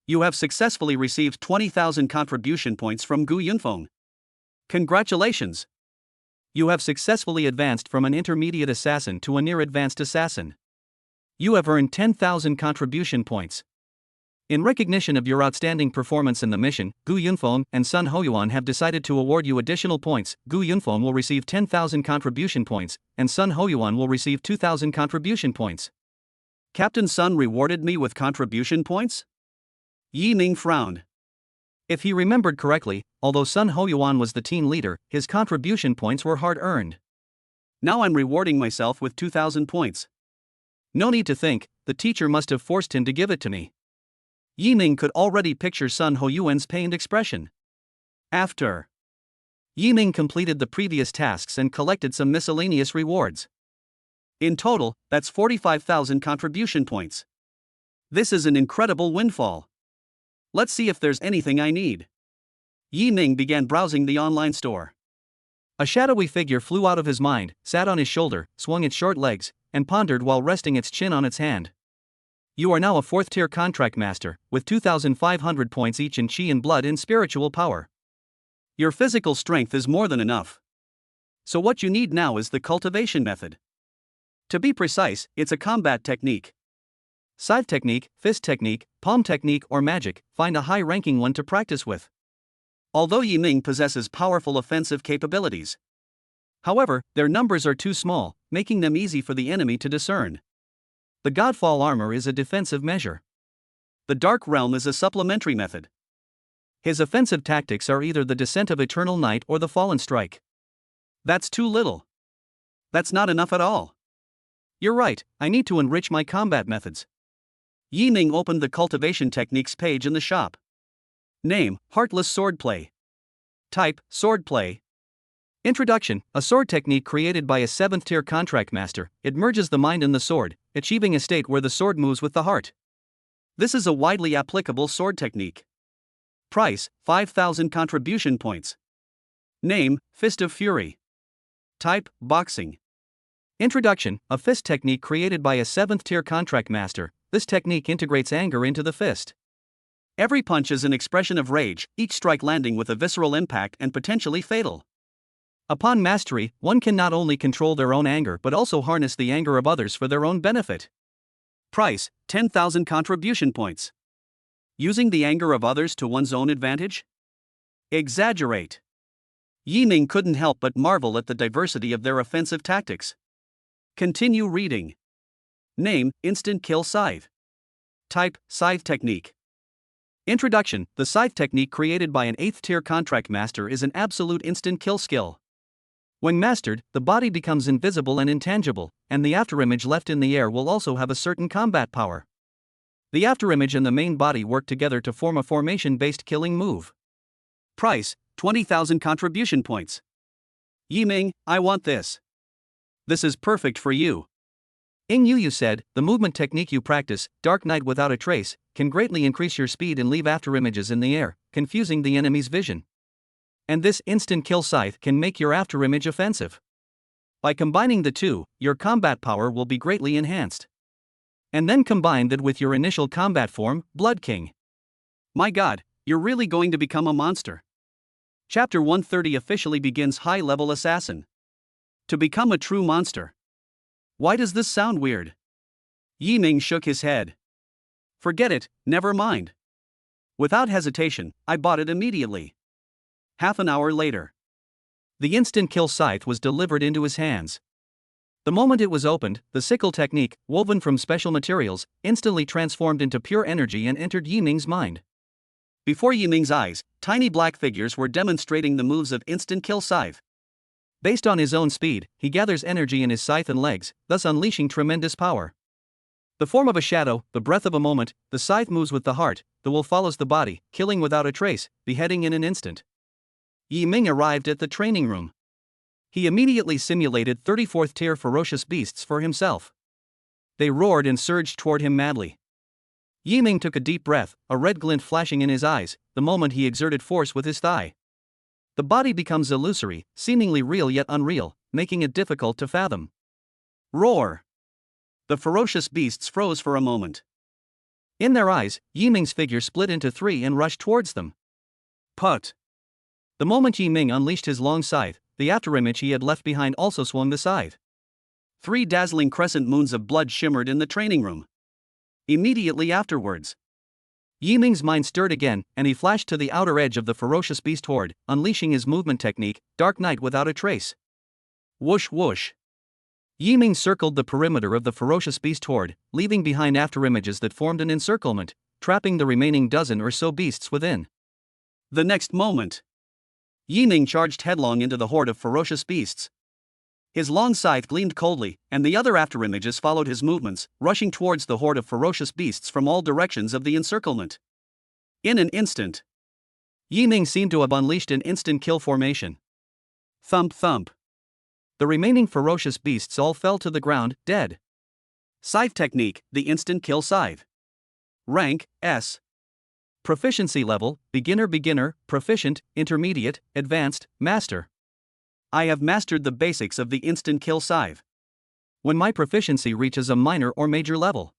A: You have successfully received 20,000 contribution points from Gu Yunfeng. Congratulations! You have successfully advanced from an intermediate assassin to a near advanced assassin. You have earned 10,000 contribution points. In recognition of your outstanding performance in the mission, Gu Yunfeng and Sun Hoyuan have decided to award you additional points. Gu Yunfeng will receive 10,000 contribution points, and Sun Hoyuan will receive 2,000 contribution points. Captain Sun rewarded me with contribution points? Yiming frowned. If he remembered correctly, although Sun Hoyuan was the team leader, his contribution points were hard-earned. Now I'm rewarding myself with 2,000 points. No need to think, the teacher must have forced him to give it to me. Yiming could already picture Sun Hoyuan's pained expression. After Yi Ming completed the previous tasks and collected some miscellaneous rewards. In total, that's 45,000 contribution points. This is an incredible windfall. Let's see if there's anything I need. Yi Ming began browsing the online store. A shadowy figure flew out of his mind, sat on his shoulder, swung its short legs, and pondered while resting its chin on its hand. You are now a 4th-tier contract master, with 2,500 points each in chi and blood in spiritual power. Your physical strength is more than enough. So what you need now is the cultivation method. To be precise, it's a combat technique. Scythe technique, fist technique, palm technique or magic, find a high-ranking one to practice with. Although Yi Ming possesses powerful offensive capabilities. However, their numbers are too small, making them easy for the enemy to discern. The Godfall armor is a defensive measure. The Dark Realm is a supplementary method. His offensive tactics are either the Descent of Eternal Night or the Fallen Strike. That's too little. That's not enough at all. You're right, I need to enrich my combat methods. Yi Ming opened the cultivation techniques page in the shop. Name, Heartless Swordplay. Type, Swordplay. Introduction, a sword technique created by a 7th-tier contract master. It merges the mind and the sword, achieving a state where the sword moves with the heart. This is a widely applicable sword technique. Price, 5,000 contribution points. Name, Fist of Fury. Type, Boxing. Introduction, a fist technique created by a 7th-tier contract master. This technique integrates anger into the fist. Every punch is an expression of rage, each strike landing with a visceral impact and potentially fatal. Upon mastery, one can not only control their own anger but also harness the anger of others for their own benefit. Price, 10,000 contribution points. Using the anger of others to one's own advantage? Exaggerate. Yi Ming couldn't help but marvel at the diversity of their offensive tactics. Continue reading. Name, Instant Kill Scythe. Type, Scythe Technique. Introduction, the Scythe technique created by an 8th-tier contract master is an absolute instant kill skill. When mastered, the body becomes invisible and intangible, and the afterimage left in the air will also have a certain combat power. The afterimage and the main body work together to form a formation-based killing move. Price, 20,000 contribution points. Yi Ming, I want this. This is perfect for you. Ing Yu said, the movement technique you practice, Dark Night without a trace, can greatly increase your speed and leave afterimages in the air, confusing the enemy's vision. And this instant kill scythe can make your afterimage offensive. By combining the two, your combat power will be greatly enhanced. And then combine that with your initial combat form, Blood King. My god, you're really going to become a monster. Chapter 130 officially begins High-Level Assassin. To become a true monster. Why does this sound weird? Yi Ming shook his head. Forget it, never mind. Without hesitation, I bought it immediately. Half an hour later. The instant kill scythe was delivered into his hands. The moment it was opened, the sickle technique, woven from special materials, instantly transformed into pure energy and entered Yi Ming's mind. Before Yi Ming's eyes, tiny black figures were demonstrating the moves of instant kill scythe. Based on his own speed, he gathers energy in his scythe and legs, thus unleashing tremendous power. The form of a shadow, the breath of a moment, the scythe moves with the heart, the will follows the body, killing without a trace, beheading in an instant. Yi Ming arrived at the training room. He immediately simulated 34th tier ferocious beasts for himself. They roared and surged toward him madly. Yi Ming took a deep breath, a red glint flashing in his eyes, the moment he exerted force with his thigh. The body becomes illusory, seemingly real yet unreal, making it difficult to fathom. Roar! The ferocious beasts froze for a moment. In their eyes, Yi Ming's figure split into three and rushed towards them. Put! The moment Yi Ming unleashed his long scythe, the afterimage he had left behind also swung the scythe. 3 dazzling crescent moons of blood shimmered in the training room. Immediately afterwards, Yi Ming's mind stirred again, and he flashed to the outer edge of the ferocious beast horde, unleashing his movement technique, Dark Night without a trace. Whoosh whoosh. Yi Ming circled the perimeter of the ferocious beast horde, leaving behind afterimages that formed an encirclement, trapping the remaining dozen or so beasts within. The next moment, Yi Ming charged headlong into the horde of ferocious beasts. His long scythe gleamed coldly, and the other afterimages followed his movements, rushing towards the horde of ferocious beasts from all directions of the encirclement. In an instant, Yi Ming seemed to have unleashed an instant kill formation. Thump thump. The remaining ferocious beasts all fell to the ground, dead. Scythe technique, the instant kill scythe. Rank, S. Proficiency level, beginner, proficient, intermediate, advanced, master. I have mastered the basics of the instant kill scythe. When my proficiency reaches a minor or major level,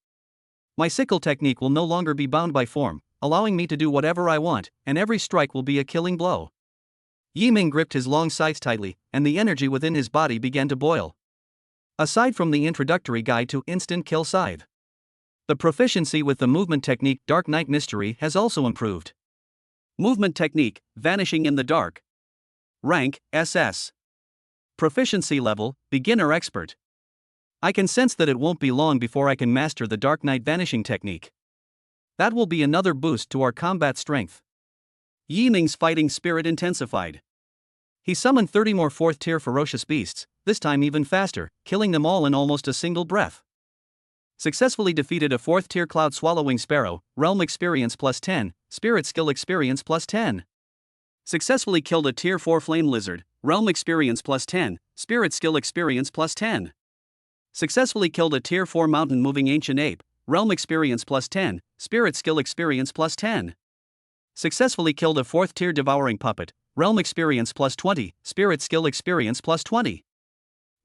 A: my sickle technique will no longer be bound by form, allowing me to do whatever I want, and every strike will be a killing blow. Yiming gripped his long scythe tightly, and the energy within his body began to boil. Aside from the introductory guide to instant kill scythe, the proficiency with the movement technique Dark Night Mystery has also improved. Movement technique, vanishing in the dark. Rank, SS. Proficiency level, beginner expert. I can sense that it won't be long before I can master the Dark Night vanishing technique. That will be another boost to our combat strength. Yiming's fighting spirit intensified. He summoned 30 more 4th tier ferocious beasts, this time even faster, killing them all in almost a single breath. Successfully defeated a 4th tier cloud swallowing sparrow, realm experience plus 10, spirit skill experience plus 10. Successfully killed a tier 4 flame lizard, realm experience plus 10, spirit skill experience plus 10. Successfully killed a tier 4 mountain moving ancient ape, realm experience plus 10, spirit skill experience plus 10. Successfully killed a 4th tier devouring puppet, realm experience plus 20, spirit skill experience plus 20.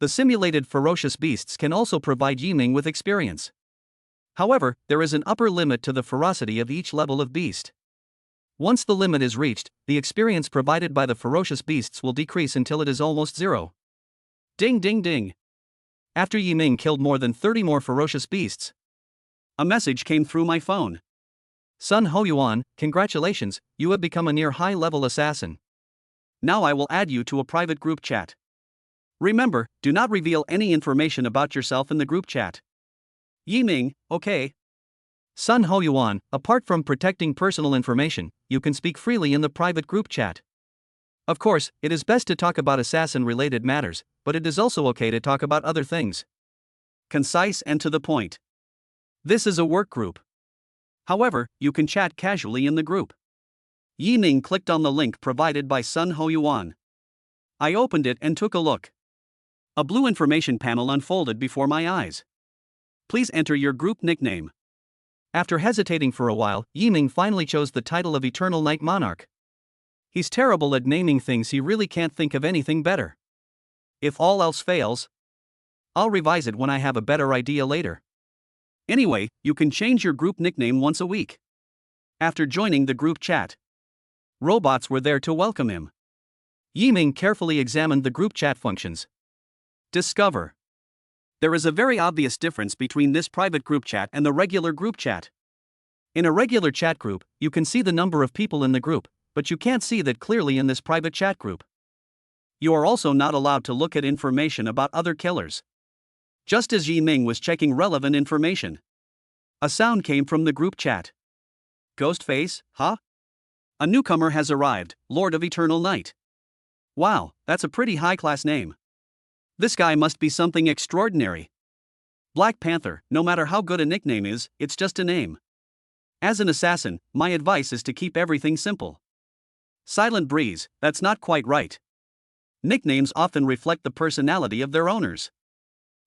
A: The simulated ferocious beasts can also provide Yiming with experience. However, there is an upper limit to the ferocity of each level of beast. Once the limit is reached, the experience provided by the ferocious beasts will decrease until it is almost zero. Ding ding ding. After Yiming killed more than 30 more ferocious beasts, a message came through my phone. Sun Hoyuan, congratulations, you have become a near high-level assassin. Now I will add you to a private group chat. Remember, do not reveal any information about yourself in the group chat. Yiming, okay. Sun Hoyuan, apart from protecting personal information, you can speak freely in the private group chat. Of course, it is best to talk about assassin-related matters, but it is also okay to talk about other things. Concise and to the point. This is a work group. However, you can chat casually in the group. Yiming clicked on the link provided by Sun Hoyuan. I opened it and took a look. A blue information panel unfolded before my eyes. Please enter your group nickname. After hesitating for a while, Yiming finally chose the title of Eternal Night Monarch. He's terrible at naming things, he really can't think of anything better. If all else fails, I'll revise it when I have a better idea later. Anyway, you can change your group nickname once a week. After joining the group chat, robots were there to welcome him. Yiming carefully examined the group chat functions. Discover. There is a very obvious difference between this private group chat and the regular group chat. In a regular chat group, you can see the number of people in the group, but you can't see that clearly in this private chat group. You are also not allowed to look at information about other killers. Just as Yiming was checking relevant information, a sound came from the group chat. Ghostface, huh? A newcomer has arrived, Lord of Eternal Night. Wow, that's a pretty high-class name. This guy must be something extraordinary. Black Panther, no matter how good a nickname is, it's just a name. As an assassin, my advice is to keep everything simple. Silent Breeze, that's not quite right. Nicknames often reflect the personality of their owners.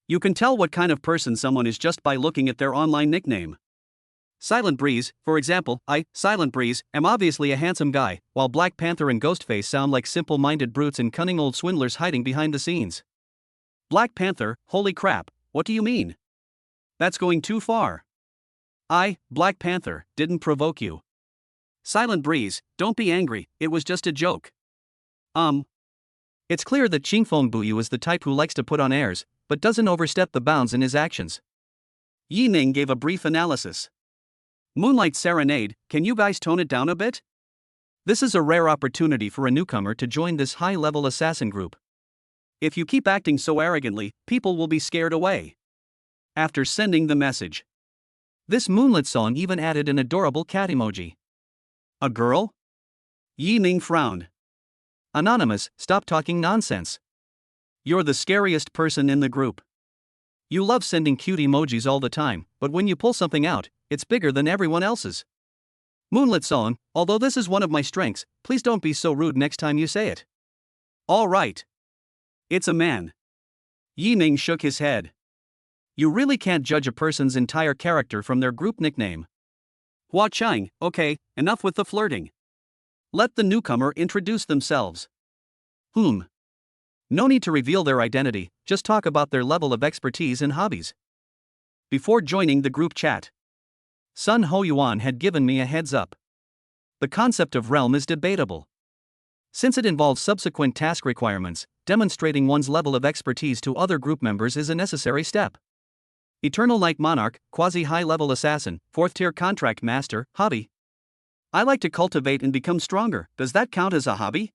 A: You can tell what kind of person someone is just by looking at their online nickname. Silent Breeze, for example, I, Silent Breeze, am obviously a handsome guy, while Black Panther and Ghostface sound like simple-minded brutes and cunning old swindlers hiding behind the scenes. Black Panther, holy crap, what do you mean? That's going too far. I, Black Panther, didn't provoke you. Silent Breeze, don't be angry, it was just a joke. It's clear that Qingfeng Buyu is the type who likes to put on airs, but doesn't overstep the bounds in his actions. Yiming gave a brief analysis. Moonlight Serenade, can you guys tone it down a bit? This is a rare opportunity for a newcomer to join this high-level assassin group. If you keep acting so arrogantly, people will be scared away. After sending the message, this Moonlit song even added an adorable cat emoji. A girl? Yiming frowned. Anonymous, stop talking nonsense. You're the scariest person in the group. You love sending cute emojis all the time, but when you pull something out, it's bigger than everyone else's. Moonlit song, although this is one of my strengths, please don't be so rude next time you say it. All right. It's a man. Yi Ming shook his head. You really can't judge a person's entire character from their group nickname. Hua Chang, okay, enough with the flirting. Let the newcomer introduce themselves. No need to reveal their identity, just talk about their level of expertise and hobbies. Before joining the group chat, Sun Ho Yuan had given me a heads up. The concept of realm is debatable. Since it involves subsequent task requirements, demonstrating one's level of expertise to other group members is a necessary step. Eternal Light Monarch, quasi-high-level assassin, 4th-tier contract master, hobby. I like to cultivate and become stronger. Does that count as a hobby?